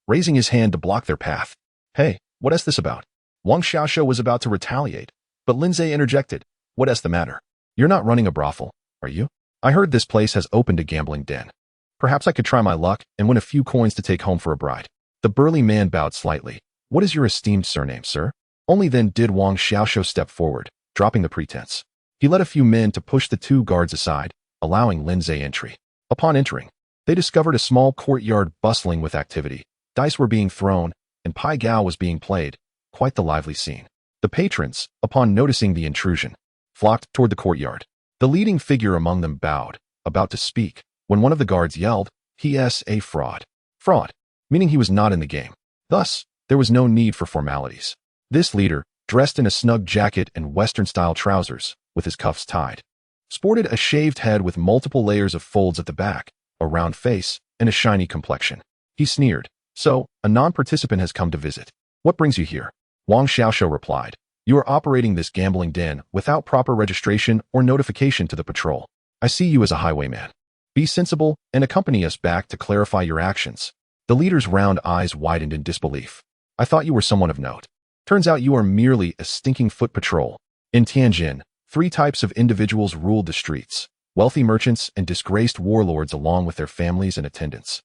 raising his hand to block their path. Hey, what is this about? Wang Xiaoshou was about to retaliate, but Lindsay interjected. What is the matter? You're not running a brothel, are you? I heard this place has opened a gambling den. Perhaps I could try my luck and win a few coins to take home for a bride. The burly man bowed slightly. What is your esteemed surname, sir? Only then did Wang Xiaoshou step forward, dropping the pretense. He led a few men to push the two guards aside, allowing Lindsay entry. Upon entering, they discovered a small courtyard bustling with activity. Dice were being thrown, and Pai Gao was being played. Quite the lively scene. The patrons, upon noticing the intrusion, flocked toward the courtyard. The leading figure among them bowed, about to speak, when one of the guards yelled, "He is a fraud." Fraud, meaning he was not in the game. Thus, there was no need for formalities. This leader, dressed in a snug jacket and Western-style trousers, with his cuffs tied, sported a shaved head with multiple layers of folds at the back, a round face, and a shiny complexion. He sneered, So, a non-participant has come to visit. What brings you here? Wang Xiaoxiu replied. You are operating this gambling den without proper registration or notification to the patrol. I see you as a highwayman. Be sensible and accompany us back to clarify your actions. The leader's round eyes widened in disbelief. I thought you were someone of note. Turns out you are merely a stinking foot patrol. In Tianjin, 3 types of individuals ruled the streets: wealthy merchants and disgraced warlords along with their families and attendants.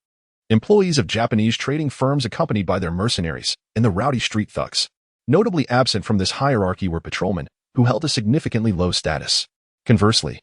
Employees of Japanese trading firms accompanied by their mercenaries, and the rowdy street thugs. Notably absent from this hierarchy were patrolmen, who held a significantly low status. Conversely,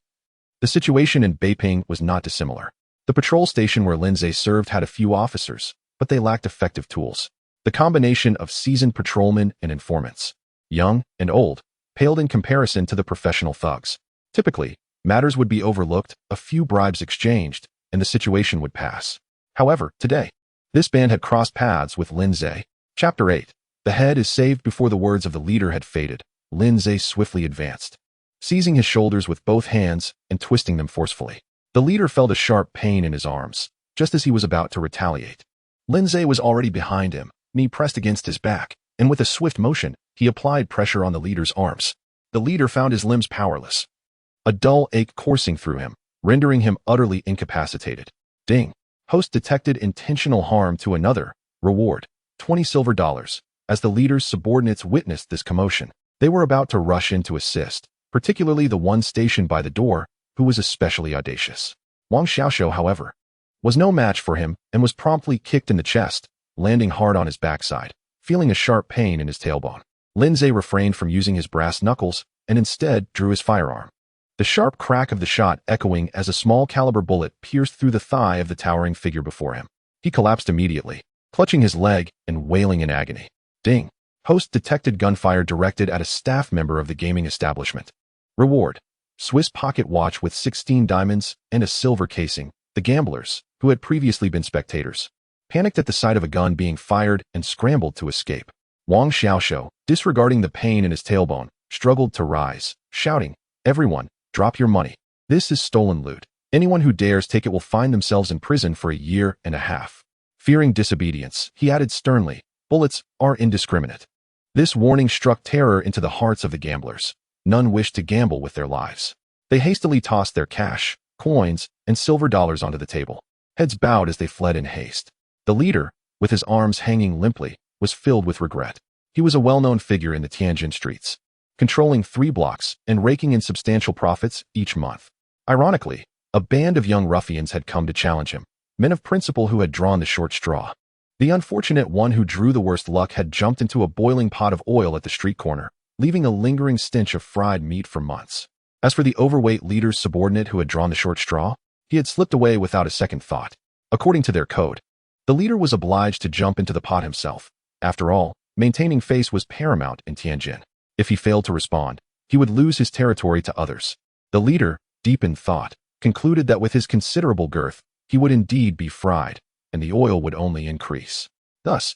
the situation in Beiping was not dissimilar. The patrol station where Lindsay served had a few officers, but they lacked effective tools. The combination of seasoned patrolmen and informants, young and old, paled in comparison to the professional thugs. Typically, matters would be overlooked, a few bribes exchanged, and the situation would pass. However, today, this band had crossed paths with Lindsay. Chapter 8. The head is saved before the words of the leader had faded. Lindsay swiftly advanced, seizing his shoulders with both hands and twisting them forcefully. The leader felt a sharp pain in his arms, just as he was about to retaliate. Lindsay was already behind him, knee pressed against his back, and with a swift motion, he applied pressure on the leader's arms. The leader found his limbs powerless, a dull ache coursing through him, rendering him utterly incapacitated. Ding. Host detected intentional harm to another. Reward, $20 silver. As the leader's subordinates witnessed this commotion, they were about to rush in to assist, particularly the one stationed by the door, who was especially audacious. Wang Xiaoxiu, however, was no match for him and was promptly kicked in the chest, landing hard on his backside, feeling a sharp pain in his tailbone. Lindsay refrained from using his brass knuckles and instead drew his firearm. The sharp crack of the shot echoing as a small-caliber bullet pierced through the thigh of the towering figure before him. He collapsed immediately, clutching his leg and wailing in agony. Ding. Host detected gunfire directed at a staff member of the gaming establishment. Reward, Swiss pocket watch with 16 diamonds and a silver casing. The gamblers, who had previously been spectators, panicked at the sight of a gun being fired and scrambled to escape. Wang Xiaoxiu, disregarding the pain in his tailbone, struggled to rise, shouting, "Everyone, drop your money. This is stolen loot. Anyone who dares take it will find themselves in prison for a year and a half." Fearing disobedience, he added sternly, "Bullets are indiscriminate." This warning struck terror into the hearts of the gamblers. None wished to gamble with their lives. They hastily tossed their cash, coins, and silver dollars onto the table. Heads bowed as they fled in haste. The leader, with his arms hanging limply, was filled with regret. He was a well-known figure in the Tianjin streets, controlling 3 blocks and raking in substantial profits each month. Ironically, a band of young ruffians had come to challenge him, men of principle who had drawn the short straw. The unfortunate one who drew the worst luck had jumped into a boiling pot of oil at the street corner, leaving a lingering stench of fried meat for months. As for the overweight leader's subordinate who had drawn the short straw, he had slipped away without a second thought. According to their code, the leader was obliged to jump into the pot himself. After all, maintaining face was paramount in Tianjin. If he failed to respond, he would lose his territory to others. The leader, deep in thought, concluded that with his considerable girth, he would indeed be fried, and the oil would only increase. Thus,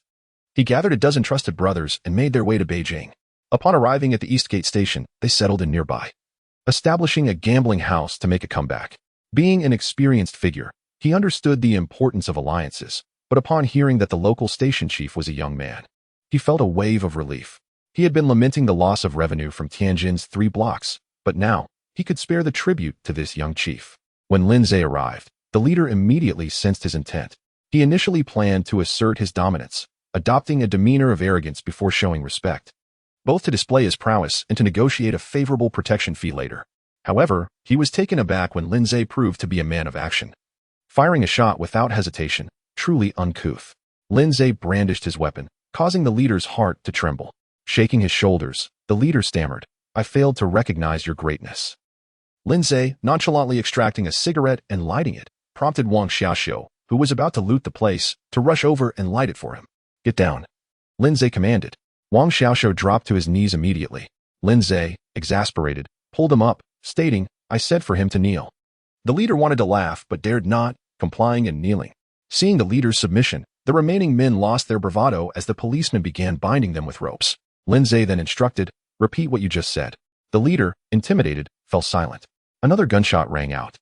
he gathered a dozen trusted brothers and made their way to Beijing. Upon arriving at the Eastgate Station, they settled in nearby, establishing a gambling house to make a comeback. Being an experienced figure, he understood the importance of alliances, but upon hearing that the local station chief was a young man, he felt a wave of relief. He had been lamenting the loss of revenue from Tianjin's 3 blocks, but now, he could spare the tribute to this young chief. When Lindsay arrived, the leader immediately sensed his intent. He initially planned to assert his dominance, adopting a demeanor of arrogance before showing respect, both to display his prowess and to negotiate a favorable protection fee later. However, he was taken aback when Lindsay proved to be a man of action, firing a shot without hesitation, truly uncouth. Lindsay brandished his weapon, causing the leader's heart to tremble. Shaking his shoulders, the leader stammered, "I failed to recognize your greatness." Lindsay, nonchalantly extracting a cigarette and lighting it, prompted Wang Xiaoxiu, who was about to loot the place, to rush over and light it for him. "Get down," Lindsay commanded. Wang Xiaoxiu dropped to his knees immediately. Lindsay, exasperated, pulled him up, stating, "I said for him to kneel." The leader wanted to laugh but dared not, complying and kneeling. Seeing the leader's submission, the remaining men lost their bravado as the policemen began binding them with ropes. Lindsay then instructed, "Repeat what you just said." The leader, intimidated, fell silent. Another gunshot rang out,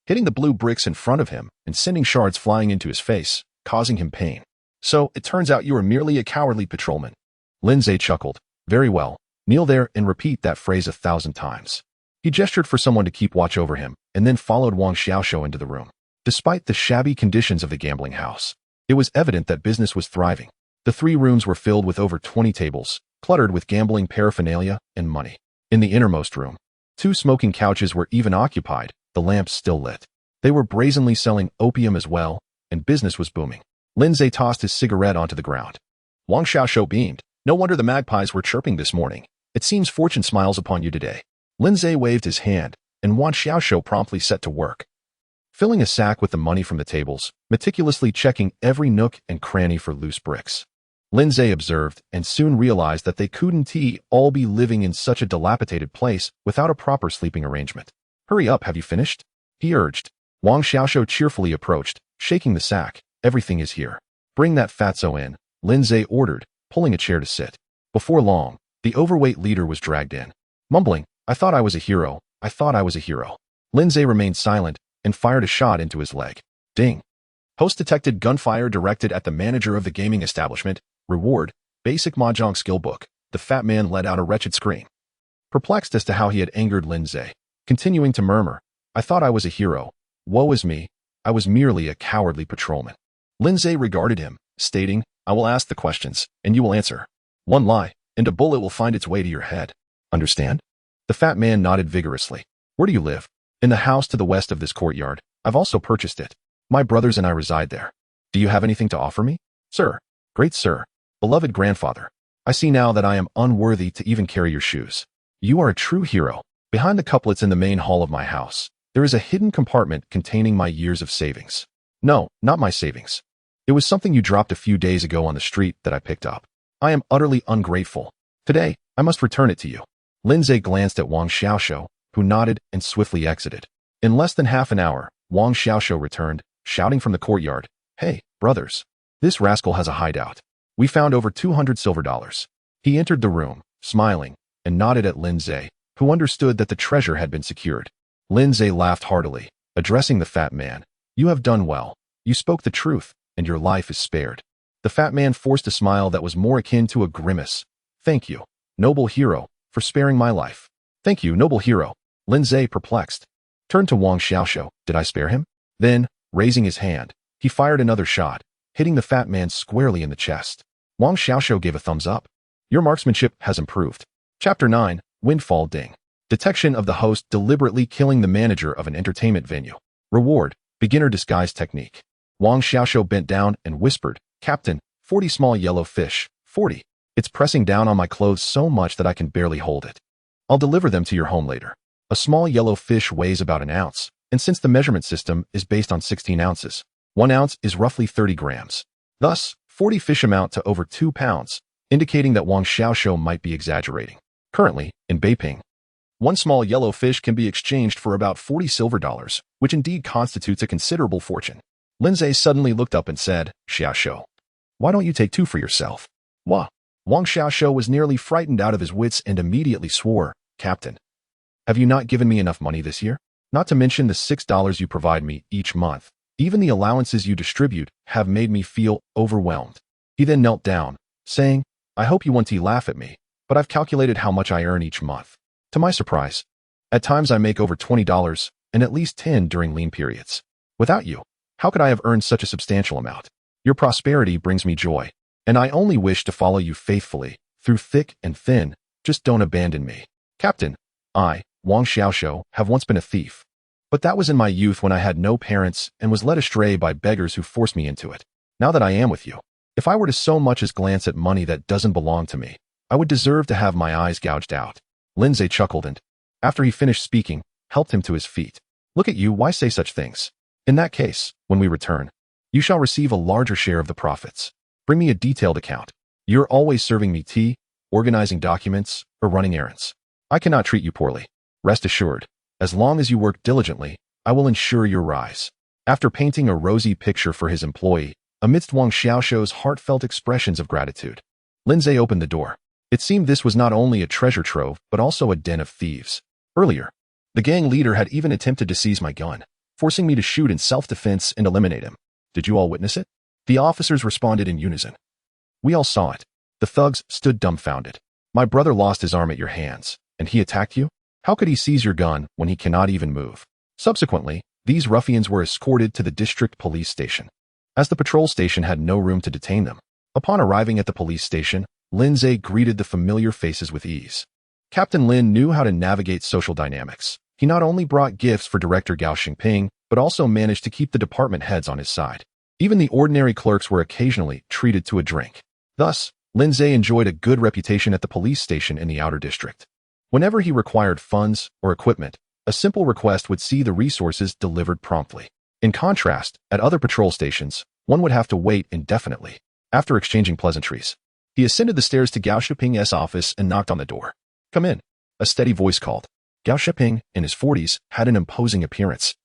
hitting the blue bricks in front of him and sending shards flying into his face, causing him pain. So, it turns out you were merely a cowardly patrolman. Lindsay chuckled. Very well. Kneel there and repeat that phrase 1,000 times. He gestured for someone to keep watch over him, and then followed Wang Xiaoshu into the room. Despite the shabby conditions of the gambling house, it was evident that business was thriving. The 3 rooms were filled with over 20 tables, cluttered with gambling paraphernalia and money. In the innermost room, 2 smoking couches were even occupied, the lamps still lit. They were brazenly selling opium as well, and business was booming. Lindsay tossed his cigarette onto the ground. Wang Xiaoshu beamed. No wonder the magpies were chirping this morning. It seems fortune smiles upon you today. Lindsay waved his hand, and Wang Xiaoshu promptly set to work, filling a sack with the money from the tables, meticulously checking every nook and cranny for loose bricks. Lindsay observed and soon realized that they couldn't all be living in such a dilapidated place without a proper sleeping arrangement. Hurry up, have you finished? He urged. Wang Xiaoshu cheerfully approached, shaking the sack. Everything is here. Bring that fatso in, Lindsay ordered, pulling a chair to sit. Before long, the overweight leader was dragged in, mumbling, I thought I was a hero. I thought I was a hero. Lindsay remained silent and fired a shot into his leg. Ding. Host detected gunfire directed at the manager of the gaming establishment. Reward, basic mahjong skill book. The fat man let out a wretched scream, perplexed as to how he had angered Lindsay, continuing to murmur, I thought I was a hero. Woe is me. I was merely a cowardly patrolman. Lindsay regarded him, stating, I will ask the questions, and you will answer. One lie, and a bullet will find its way to your head. Understand? The fat man nodded vigorously. Where do you live? In the house to the west of this courtyard. I've also purchased it. My brothers and I reside there. Do you have anything to offer me? Sir. Great sir. Beloved grandfather. I see now that I am unworthy to even carry your shoes. You are a true hero. Behind the couplets in the main hall of my house, there is a hidden compartment containing my years of savings. No, not my savings. It was something you dropped a few days ago on the street that I picked up. I am utterly ungrateful. Today, I must return it to you. Lindsay glanced at Wang Xiaoshu, who nodded and swiftly exited. In less than half an hour, Wang Xiaoshu returned, shouting from the courtyard, Hey, brothers. This rascal has a hideout. We found over 200 silver dollars. He entered the room, smiling, and nodded at Lindsay, who understood that the treasure had been secured. Lindsay laughed heartily, addressing the fat man. You have done well. You spoke the truth, and your life is spared. The fat man forced a smile that was more akin to a grimace. Thank you, noble hero, for sparing my life. Thank you, noble hero. Lindsay, perplexed, turned to Wang Xiaoshu. Did I spare him? Then, raising his hand, he fired another shot, hitting the fat man squarely in the chest. Wang Xiaoshu gave a thumbs up. Your marksmanship has improved. Chapter 9, Windfall Ding. Detection of the host deliberately killing the manager of an entertainment venue. Reward, beginner disguise technique. Wang Xiaoshu bent down and whispered, Captain, 40 small yellow fish, 40. It's pressing down on my clothes so much that I can barely hold it. I'll deliver them to your home later. A small yellow fish weighs about an ounce, and since the measurement system is based on 16 ounces, 1 ounce is roughly 30 grams. Thus, 40 fish amount to over 2 pounds, indicating that Wang Xiaoshu might be exaggerating. Currently, in Beiping, 1 small yellow fish can be exchanged for about 40 silver dollars, which indeed constitutes a considerable fortune. Lindsay suddenly looked up and said, Xiaoshu, why don't you take 2 for yourself? Wah. Wang Xiaoshu was nearly frightened out of his wits and immediately swore, Captain, have you not given me enough money this year? Not to mention the $6 you provide me each month. Even the allowances you distribute have made me feel overwhelmed. He then knelt down, saying, I hope you won't laugh at me, but I've calculated how much I earn each month. To my surprise, at times I make over $20 and at least 10 during lean periods. Without you, how could I have earned such a substantial amount? Your prosperity brings me joy, and I only wish to follow you faithfully, through thick and thin. Just don't abandon me. Captain, I, Wang Xiaoshu, have once been a thief. But that was in my youth when I had no parents and was led astray by beggars who forced me into it. Now that I am with you, if I were to so much as glance at money that doesn't belong to me, I would deserve to have my eyes gouged out. Lindsay chuckled and, after he finished speaking, helped him to his feet. Look at you, why say such things? In that case, when we return, you shall receive a larger share of the profits. Bring me a detailed account. You're always serving me tea, organizing documents, or running errands. I cannot treat you poorly. Rest assured, as long as you work diligently, I will ensure your rise. After painting a rosy picture for his employee, amidst Wang Xiaoshu's heartfelt expressions of gratitude, Lindsay opened the door. It seemed this was not only a treasure trove, but also a den of thieves. Earlier, the gang leader had even attempted to seize my gun, forcing me to shoot in self-defense and eliminate him. Did you all witness it? The officers responded in unison. We all saw it. The thugs stood dumbfounded. My brother lost his arm at your hands, and he attacked you? How could he seize your gun when he cannot even move? Subsequently, these ruffians were escorted to the district police station, as the patrol station had no room to detain them. Upon arriving at the police station, Lindsay greeted the familiar faces with ease. Captain Lin knew how to navigate social dynamics. He not only brought gifts for Director Gao Xingping, but also managed to keep the department heads on his side. Even the ordinary clerks were occasionally treated to a drink. Thus, Lindsay enjoyed a good reputation at the police station in the outer district. Whenever he required funds or equipment, a simple request would see the resources delivered promptly. In contrast, at other patrol stations, one would have to wait indefinitely. After exchanging pleasantries, he ascended the stairs to Gao Shiping's office and knocked on the door. Come in, a steady voice called. Gao Shiping, in his 40s, had an imposing appearance,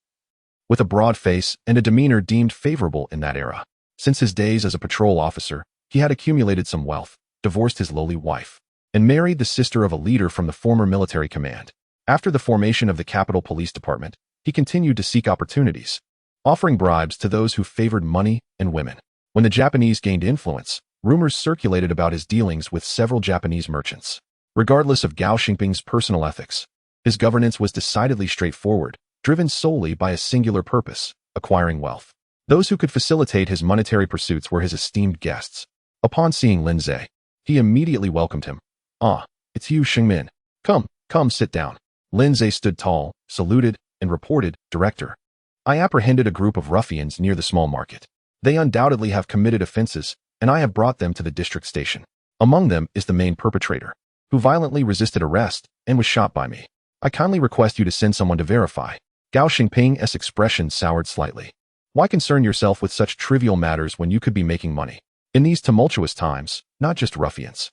with a broad face and a demeanor deemed favorable in that era. Since his days as a patrol officer, he had accumulated some wealth, divorced his lowly wife, and married the sister of a leader from the former military command. After the formation of the Capital Police Department, he continued to seek opportunities, offering bribes to those who favored money and women. When the Japanese gained influence, rumors circulated about his dealings with several Japanese merchants. Regardless of Gao Xingping's personal ethics, his governance was decidedly straightforward, driven solely by a singular purpose: acquiring wealth. Those who could facilitate his monetary pursuits were his esteemed guests. Upon seeing Lindsay, he immediately welcomed him. Ah, it's you, Xingmin. Come, sit down. Lindsay stood tall, saluted, and reported, Director, I apprehended a group of ruffians near the small market. They undoubtedly have committed offenses, and I have brought them to the district station. Among them is the main perpetrator, who violently resisted arrest and was shot by me. I kindly request you to send someone to verify. Gao Xingping's expression soured slightly. Why concern yourself with such trivial matters when you could be making money? In these tumultuous times, not just ruffians,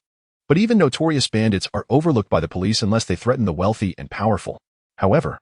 but even notorious bandits are overlooked by the police unless they threaten the wealthy and powerful. However,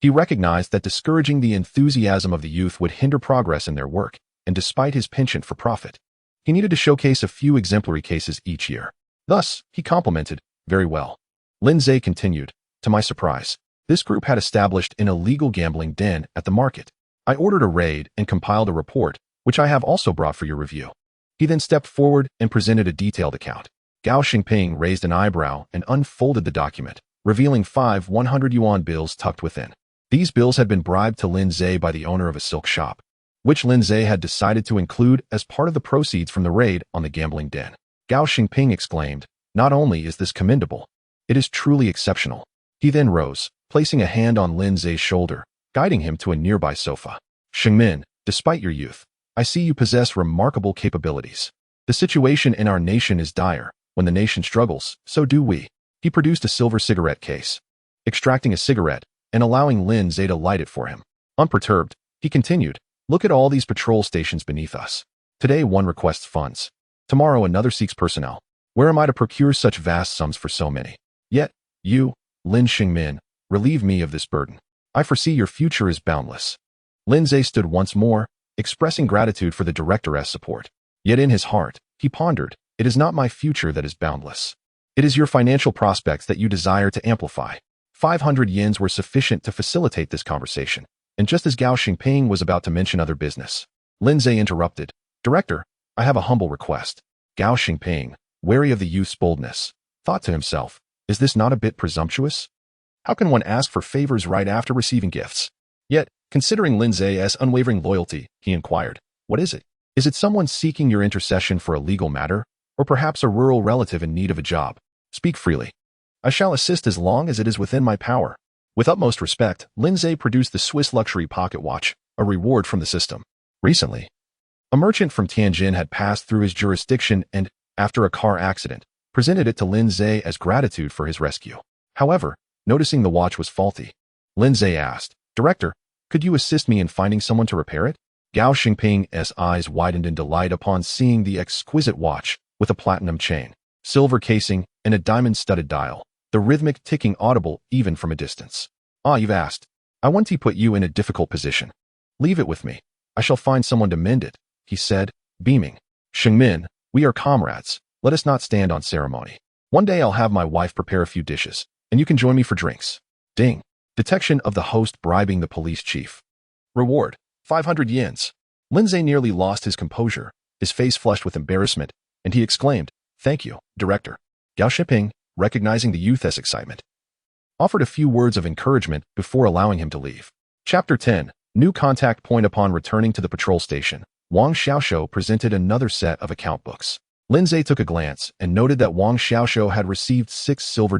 he recognized that discouraging the enthusiasm of the youth would hinder progress in their work, and despite his penchant for profit, he needed to showcase a few exemplary cases each year. Thus, he complimented, very well. Lindsay continued, to my surprise, this group had established an illegal gambling den at the market. I ordered a raid and compiled a report, which I have also brought for your review. He then stepped forward and presented a detailed account. Gao Xingping raised an eyebrow and unfolded the document, revealing 5 100-yuan bills tucked within. These bills had been bribed to Lindsay by the owner of a silk shop, which Lindsay had decided to include as part of the proceeds from the raid on the gambling den. Gao Xingping exclaimed, not only is this commendable, it is truly exceptional. He then rose, placing a hand on Lindsay's shoulder, guiding him to a nearby sofa. Xingmin, despite your youth, I see you possess remarkable capabilities. The situation in our nation is dire. When the nation struggles, so do we. He produced a silver cigarette case, extracting a cigarette and allowing Lindsay to light it for him. Unperturbed, he continued, look at all these patrol stations beneath us. Today one requests funds. Tomorrow another seeks personnel. Where am I to procure such vast sums for so many? Yet, you, Lin Xingmin, relieve me of this burden. I foresee your future is boundless. Lindsay stood once more, expressing gratitude for the director's support. Yet in his heart, he pondered, it is not my future that is boundless. It is your financial prospects that you desire to amplify. 500 yens were sufficient to facilitate this conversation, and just as Gao Xingping was about to mention other business, Lindsay interrupted, Director, I have a humble request. Gao Xingping, wary of the youth's boldness, thought to himself, is this not a bit presumptuous? How can one ask for favors right after receiving gifts? Yet, considering Lindsay's unwavering loyalty, he inquired, what is it? Is it someone seeking your intercession for a legal matter, or perhaps a rural relative in need of a job? Speak freely. I shall assist as long as it is within my power. With utmost respect, Lindsay produced the Swiss luxury pocket watch, a reward from the system. Recently, a merchant from Tianjin had passed through his jurisdiction and, after a car accident, presented it to Lindsay as gratitude for his rescue. However, noticing the watch was faulty, Lindsay asked, Director, could you assist me in finding someone to repair it? Gao Xingping's eyes widened in delight upon seeing the exquisite watch, with a platinum chain, silver casing, and a diamond-studded dial, the rhythmic ticking audible even from a distance. Ah, you've asked. I want to put you in a difficult position. Leave it with me. I shall find someone to mend it, he said, beaming. Xingmin, we are comrades. Let us not stand on ceremony. One day I'll have my wife prepare a few dishes, and you can join me for drinks. Ding. Detection of the host bribing the police chief. Reward, 500 yens. Lindsay nearly lost his composure, his face flushed with embarrassment, and he exclaimed, "Thank you, Director." Gao Shiping, recognizing the youth's excitement, offered a few words of encouragement before allowing him to leave. Chapter 10. New contact point. Upon returning to the patrol station, Wang Xiaoshou presented another set of account books. Lindsay took a glance and noted that Wang Xiaoshou had received $6 silver,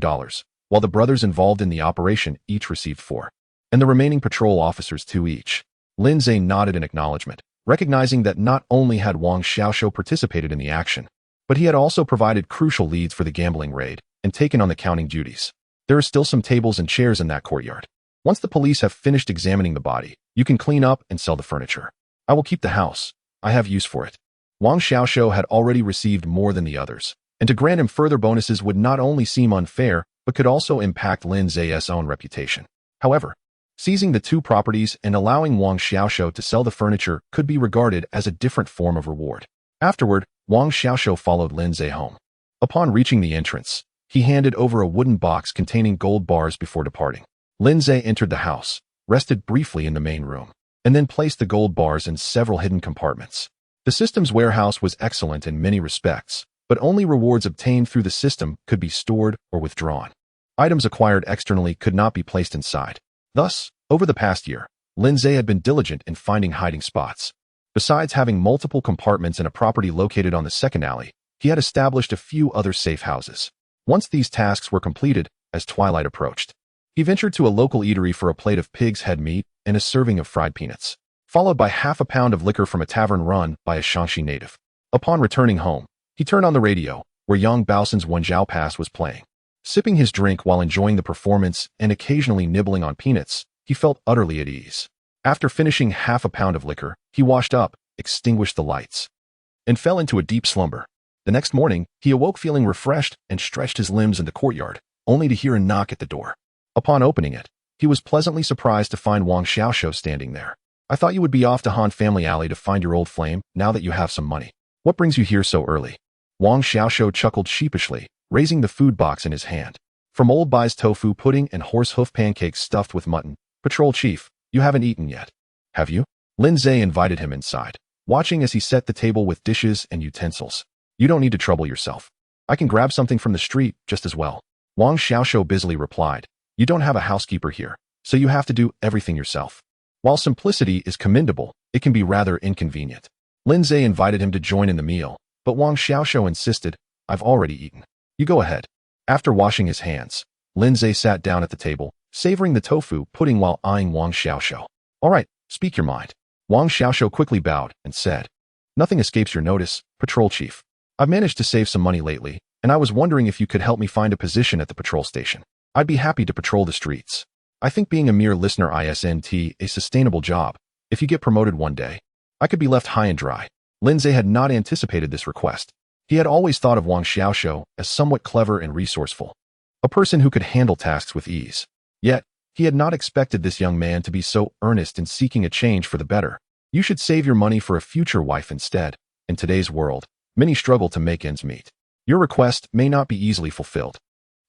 while the brothers involved in the operation each received 4, and the remaining patrol officers 2 each. Lindsay nodded in acknowledgement, recognizing that not only had Wang Xiaoshou participated in the action, but he had also provided crucial leads for the gambling raid and taken on the counting duties. There are still some tables and chairs in that courtyard. Once the police have finished examining the body, you can clean up and sell the furniture. I will keep the house. I have use for it. Wang Xiaoshou had already received more than the others, and to grant him further bonuses would not only seem unfair, but could also impact Lin Zay's own reputation. However, seizing the 2 properties and allowing Wang Xiaoshou to sell the furniture could be regarded as a different form of reward. Afterward, Wang Xiaoshou followed Lin Zay home. Upon reaching the entrance, he handed over a wooden box containing gold bars before departing. Lin Zay entered the house, rested briefly in the main room, and then placed the gold bars in several hidden compartments. The system's warehouse was excellent in many respects, but only rewards obtained through the system could be stored or withdrawn. Items acquired externally could not be placed inside. Thus, over the past year, Lin Zay had been diligent in finding hiding spots. Besides having multiple compartments in a property located on the second alley, he had established a few other safe houses. Once these tasks were completed, as twilight approached, he ventured to a local eatery for a plate of pig's head meat and a serving of fried peanuts, followed by half a pound of liquor from a tavern run by a Shaanxi native. Upon returning home, he turned on the radio, where Yang Baosen's Wenjiao Pass was playing. Sipping his drink while enjoying the performance and occasionally nibbling on peanuts, he felt utterly at ease. After finishing half a pound of liquor, he washed up, extinguished the lights, and fell into a deep slumber. The next morning, he awoke feeling refreshed and stretched his limbs in the courtyard, only to hear a knock at the door. Upon opening it, he was pleasantly surprised to find Wang Xiaoshou standing there. "I thought you would be off to Han Family Alley to find your old flame, now that you have some money. What brings you here so early?" Wang Xiaoshou chuckled sheepishly, raising the food box in his hand. "From old Bai's tofu pudding and horse hoof pancakes stuffed with mutton. Patrol Chief, you haven't eaten yet, have you?" Lin Zay invited him inside, watching as he set the table with dishes and utensils. "You don't need to trouble yourself. I can grab something from the street just as well." Wang Xiaoshou busily replied, "You don't have a housekeeper here, so you have to do everything yourself." While simplicity is commendable, it can be rather inconvenient. Lin Zay invited him to join in the meal, but Wang Xiaoshou insisted, "I've already eaten. You go ahead." After washing his hands, Lin Zay sat down at the table, savoring the tofu pudding while eyeing Wang Xiaoshou. "All right, speak your mind." Wang Xiaoshou quickly bowed and said, "Nothing escapes your notice, Patrol Chief. I've managed to save some money lately, and I was wondering if you could help me find a position at the patrol station. I'd be happy to patrol the streets. I think being a mere listener isn't a sustainable job. If you get promoted one day, I could be left high and dry." Lin Zay had not anticipated this request. He had always thought of Wang Xiaoshou as somewhat clever and resourceful, a person who could handle tasks with ease. Yet, he had not expected this young man to be so earnest in seeking a change for the better. "You should save your money for a future wife instead. In today's world, many struggle to make ends meet. Your request may not be easily fulfilled."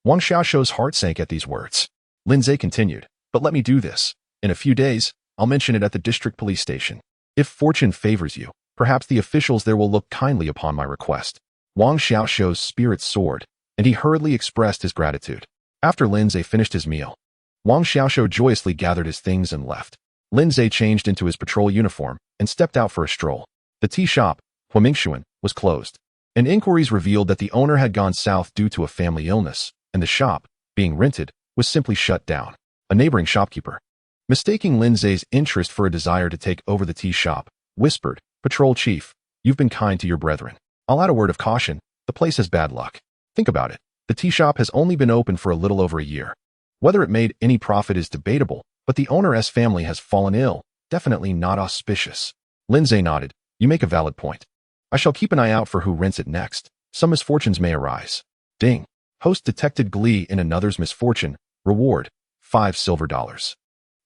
Wang Xiaoshou's heart sank at these words. Lin Zay continued, "But let me do this. In a few days, I'll mention it at the district police station. If fortune favors you, perhaps the officials there will look kindly upon my request." Wang Xiaoshou's spirits soared, and he hurriedly expressed his gratitude. After Lin Zay finished his meal, Wang Xiaoshou joyously gathered his things and left. Lin Zay changed into his patrol uniform and stepped out for a stroll. The tea shop, Huamingxuan, was closed, and inquiries revealed that the owner had gone south due to a family illness, and the shop, being rented, was simply shut down. A neighboring shopkeeper, mistaking Lin Zay's interest for a desire to take over the tea shop, whispered, "Patrol Chief, you've been kind to your brethren. I'll add a word of caution, the place has bad luck. Think about it. The tea shop has only been open for a little over a year. Whether it made any profit is debatable, but the owner's family has fallen ill, definitely not auspicious." Lin Zay nodded, "You make a valid point. I shall keep an eye out for who rents it next. Some misfortunes may arise." Ding. Host detected glee in another's misfortune. Reward, $5 silver.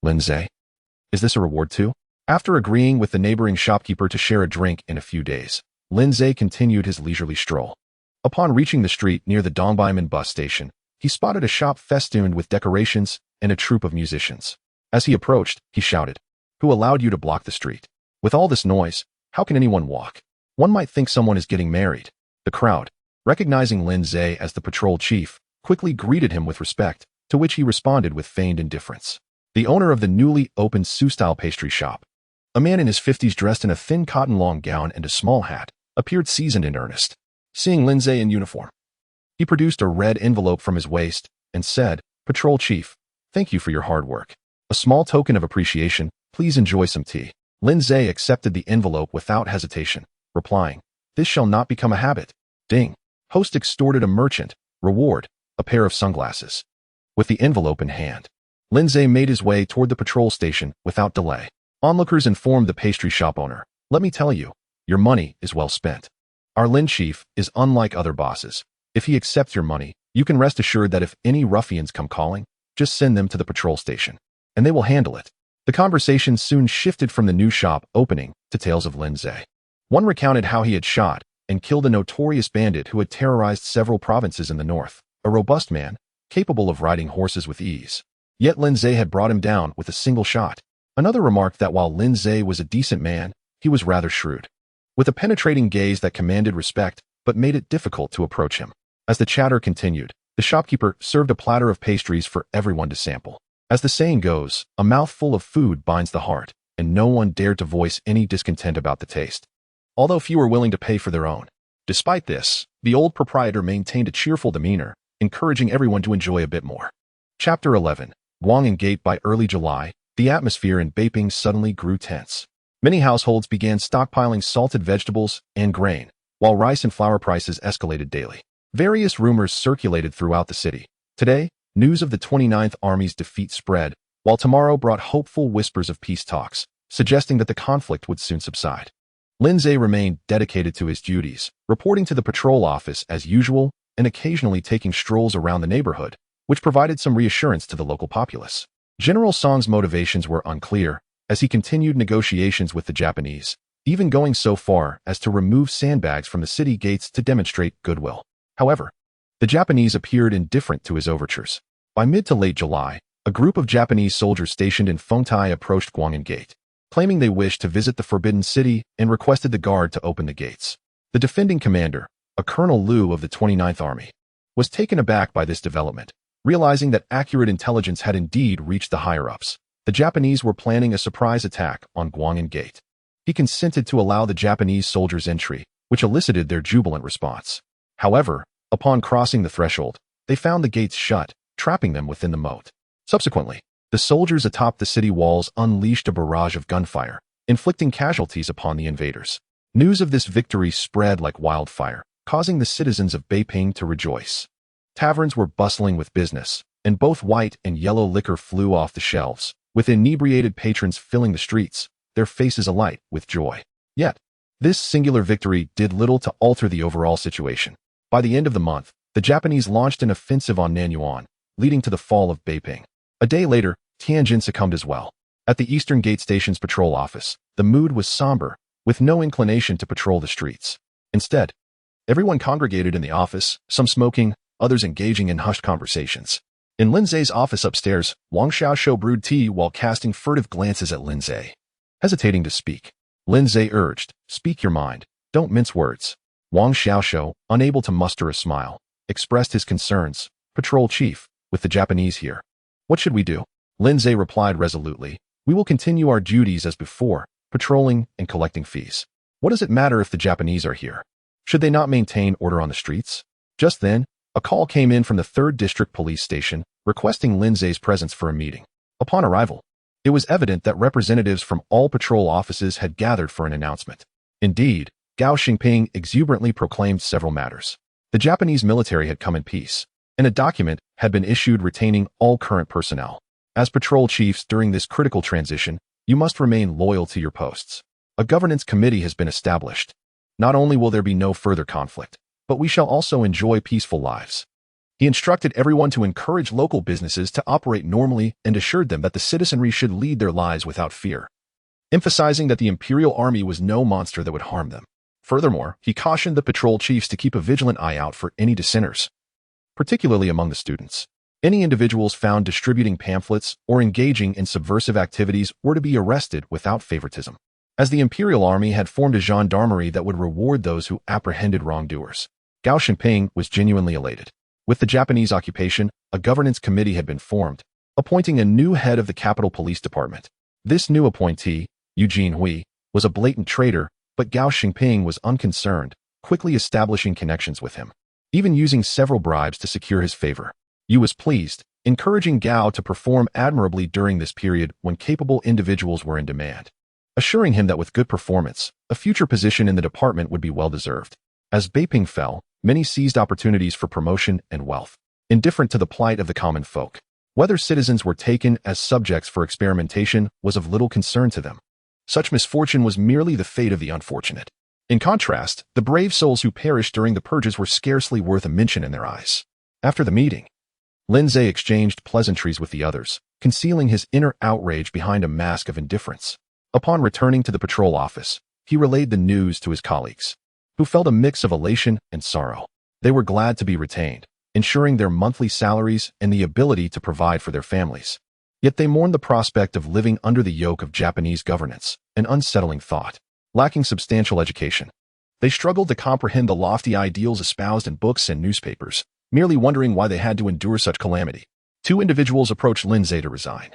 Lin Zay, is this a reward too? After agreeing with the neighboring shopkeeper to share a drink in a few days, Lin Zay continued his leisurely stroll. Upon reaching the street near the Dongbeiman bus station, he spotted a shop festooned with decorations and a troupe of musicians. As he approached, he shouted, "Who allowed you to block the street? With all this noise, how can anyone walk?" One might think someone is getting married. The crowd, recognizing Lin Zhe as the patrol chief, quickly greeted him with respect, to which he responded with feigned indifference. The owner of the newly opened Su-style pastry shop, a man in his 50s dressed in a thin cotton long gown and a small hat, appeared seasoned in earnest. Seeing Lin Zhe in uniform, he produced a red envelope from his waist and said, "Patrol Chief, thank you for your hard work. A small token of appreciation, please enjoy some tea." Lin Zhe accepted the envelope without hesitation, replying, "This shall not become a habit." Ding. Host extorted a merchant, reward, a pair of sunglasses. With the envelope in hand, Lin Zhe made his way toward the patrol station without delay. Onlookers informed the pastry shop owner, "Let me tell you, your money is well spent. Our Lin Chief is unlike other bosses. If he accepts your money, you can rest assured that if any ruffians come calling, just send them to the patrol station, and they will handle it." The conversation soon shifted from the new shop opening to tales of Lin Zhe. One recounted how he had shot and killed a notorious bandit who had terrorized several provinces in the north, a robust man, capable of riding horses with ease. Yet Lin Zhe had brought him down with a single shot. Another remarked that while Lin Zhe was a decent man, he was rather shrewd, with a penetrating gaze that commanded respect but made it difficult to approach him. As the chatter continued, the shopkeeper served a platter of pastries for everyone to sample. As the saying goes, a mouthful of food binds the heart, and no one dared to voice any discontent about the taste, although few were willing to pay for their own. Despite this, the old proprietor maintained a cheerful demeanor, encouraging everyone to enjoy a bit more. Chapter 11. Guang'an Gate. By early July, the atmosphere in Beiping suddenly grew tense. Many households began stockpiling salted vegetables and grain, while rice and flour prices escalated daily. Various rumors circulated throughout the city. Today, news of the 29th Army's defeat spread, while tomorrow brought hopeful whispers of peace talks, suggesting that the conflict would soon subside. Lin Zhe remained dedicated to his duties, reporting to the patrol office as usual and occasionally taking strolls around the neighborhood, which provided some reassurance to the local populace. General Song's motivations were unclear, as he continued negotiations with the Japanese, even going so far as to remove sandbags from the city gates to demonstrate goodwill. However, the Japanese appeared indifferent to his overtures. By mid to late July, a group of Japanese soldiers stationed in Fengtai approached Guang'an Gate, claiming they wished to visit the Forbidden City and requested the guard to open the gates. The defending commander, a Colonel Liu of the 29th Army, was taken aback by this development, realizing that accurate intelligence had indeed reached the higher-ups. The Japanese were planning a surprise attack on Guang'an Gate. He consented to allow the Japanese soldiers entry, which elicited their jubilant response. However, upon crossing the threshold, they found the gates shut, trapping them within the moat. Subsequently, the soldiers atop the city walls unleashed a barrage of gunfire, inflicting casualties upon the invaders. News of this victory spread like wildfire, causing the citizens of Beiping to rejoice. Taverns were bustling with business, and both white and yellow liquor flew off the shelves, with inebriated patrons filling the streets, their faces alight with joy. Yet, this singular victory did little to alter the overall situation. By the end of the month, the Japanese launched an offensive on Nanyuan, leading to the fall of Beiping. A day later, Tianjin succumbed as well. At the Eastern Gate Station's patrol office, the mood was somber, with no inclination to patrol the streets. Instead, everyone congregated in the office, some smoking, others engaging in hushed conversations. In Lin Zhe's office upstairs, Wang Xiaoshu brewed tea while casting furtive glances at Lin Zhe. Hesitating to speak, Lin Zhe urged, "Speak your mind, don't mince words." Wang Xiaoshu, unable to muster a smile, expressed his concerns. "Patrol Chief, with the Japanese here, what should we do?" Lin Zhe replied resolutely, "We will continue our duties as before, patrolling and collecting fees. What does it matter if the Japanese are here? Should they not maintain order on the streets?" Just then, a call came in from the 3rd District Police Station, requesting Lin Zhe's presence for a meeting. Upon arrival, it was evident that representatives from all patrol offices had gathered for an announcement. Indeed, Gao Xingping exuberantly proclaimed several matters. The Japanese military had come in peace, and a document had been issued retaining all current personnel. As patrol chiefs during this critical transition, you must remain loyal to your posts. A governance committee has been established. Not only will there be no further conflict, but we shall also enjoy peaceful lives. He instructed everyone to encourage local businesses to operate normally and assured them that the citizenry should lead their lives without fear, emphasizing that the imperial army was no monster that would harm them. Furthermore, he cautioned the patrol chiefs to keep a vigilant eye out for any dissenters, particularly among the students. Any individuals found distributing pamphlets or engaging in subversive activities were to be arrested without favoritism. as the Imperial Army had formed a gendarmerie that would reward those who apprehended wrongdoers. Gao Xingping was genuinely elated. With the Japanese occupation, a governance committee had been formed, appointing a new head of the Capital Police Department. This new appointee, Eugene Hui, was a blatant traitor, but Gao Xingping was unconcerned, quickly establishing connections with him, even using several bribes to secure his favor. Yu was pleased, encouraging Gao to perform admirably during this period when capable individuals were in demand, assuring him that with good performance, a future position in the department would be well-deserved. As Beiping fell, many seized opportunities for promotion and wealth, indifferent to the plight of the common folk. Whether citizens were taken as subjects for experimentation was of little concern to them. Such misfortune was merely the fate of the unfortunate. In contrast, the brave souls who perished during the purges were scarcely worth a mention in their eyes. After the meeting, Lindsay exchanged pleasantries with the others, concealing his inner outrage behind a mask of indifference. Upon returning to the patrol office, he relayed the news to his colleagues, who felt a mix of elation and sorrow. They were glad to be retained, ensuring their monthly salaries and the ability to provide for their families. Yet they mourned the prospect of living under the yoke of Japanese governance, an unsettling thought. Lacking substantial education, they struggled to comprehend the lofty ideals espoused in books and newspapers, merely wondering why they had to endure such calamity. Two individuals approached Lindsay to resign,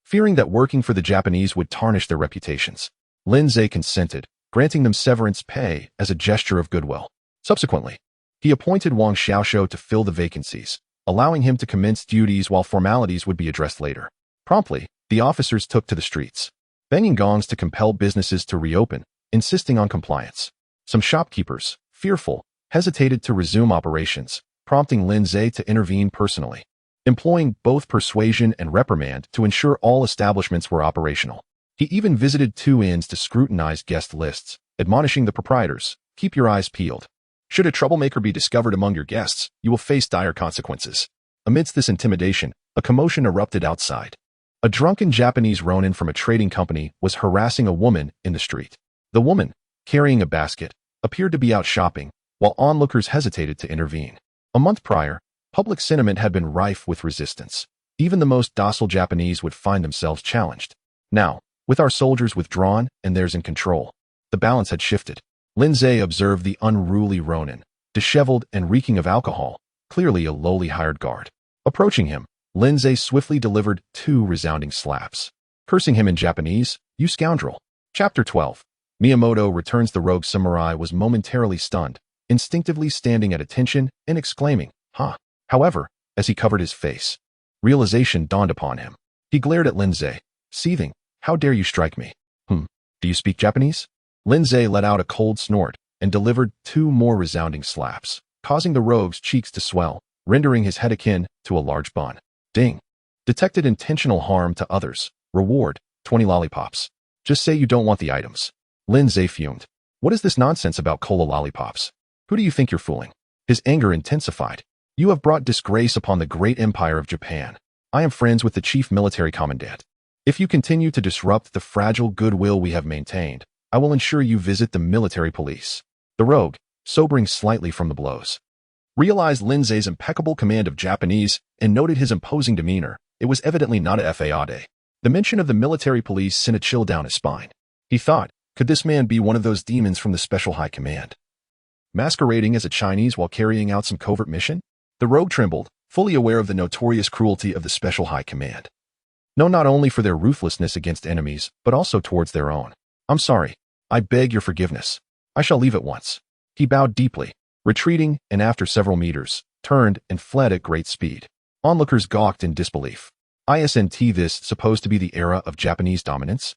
fearing that working for the Japanese would tarnish their reputations. Lindsay consented, granting them severance pay as a gesture of goodwill. Subsequently, he appointed Wang Xiaoxiu to fill the vacancies, allowing him to commence duties while formalities would be addressed later. Promptly, the officers took to the streets, banging gongs to compel businesses to reopen, insisting on compliance. Some shopkeepers, fearful, hesitated to resume operations, prompting Lindsay to intervene personally, employing both persuasion and reprimand to ensure all establishments were operational. He even visited 2 inns to scrutinize guest lists, admonishing the proprietors, "Keep your eyes peeled. Should a troublemaker be discovered among your guests, you will face dire consequences." Amidst this intimidation, a commotion erupted outside. A drunken Japanese ronin from a trading company was harassing a woman in the street. The woman, carrying a basket, appeared to be out shopping, while onlookers hesitated to intervene. A month prior, public sentiment had been rife with resistance. Even the most docile Japanese would find themselves challenged. Now, with our soldiers withdrawn and theirs in control, the balance had shifted. Lindsay observed the unruly ronin, disheveled and reeking of alcohol, clearly a lowly hired guard. Approaching him, Lindsay swiftly delivered 2 resounding slaps, cursing him in Japanese, "You scoundrel." Chapter 12. Miyamoto returns. The rogue samurai was momentarily stunned, instinctively standing at attention and exclaiming, "Huh." However, as he covered his face, realization dawned upon him. He glared at Lindsay, seething, "How dare you strike me? Do you speak Japanese?" Lindsay let out a cold snort and delivered 2 more resounding slaps, causing the rogue's cheeks to swell, rendering his head akin to a large bun. Ding. Detected intentional harm to others. Reward, 20 lollipops. Just say you don't want the items. Lindsay fumed. What is this nonsense about cola lollipops? Who do you think you're fooling? His anger intensified. You have brought disgrace upon the great empire of Japan. I am friends with the chief military commandant. If you continue to disrupt the fragile goodwill we have maintained, I will ensure you visit the military police. The rogue, sobering slightly from the blows, realized Lindsay's impeccable command of Japanese and noted his imposing demeanor. It was evidently not a FAAD. The mention of the military police sent a chill down his spine. He thought, could this man be one of those demons from the Special High Command, masquerading as a Chinese while carrying out some covert mission? The rogue trembled, fully aware of the notorious cruelty of the Special High Command. Known not only for their ruthlessness against enemies, but also towards their own. "I'm sorry. I beg your forgiveness. I shall leave at once." He bowed deeply, retreating, and after several meters, turned and fled at great speed. Onlookers gawked in disbelief. Isn't this supposed to be the era of Japanese dominance?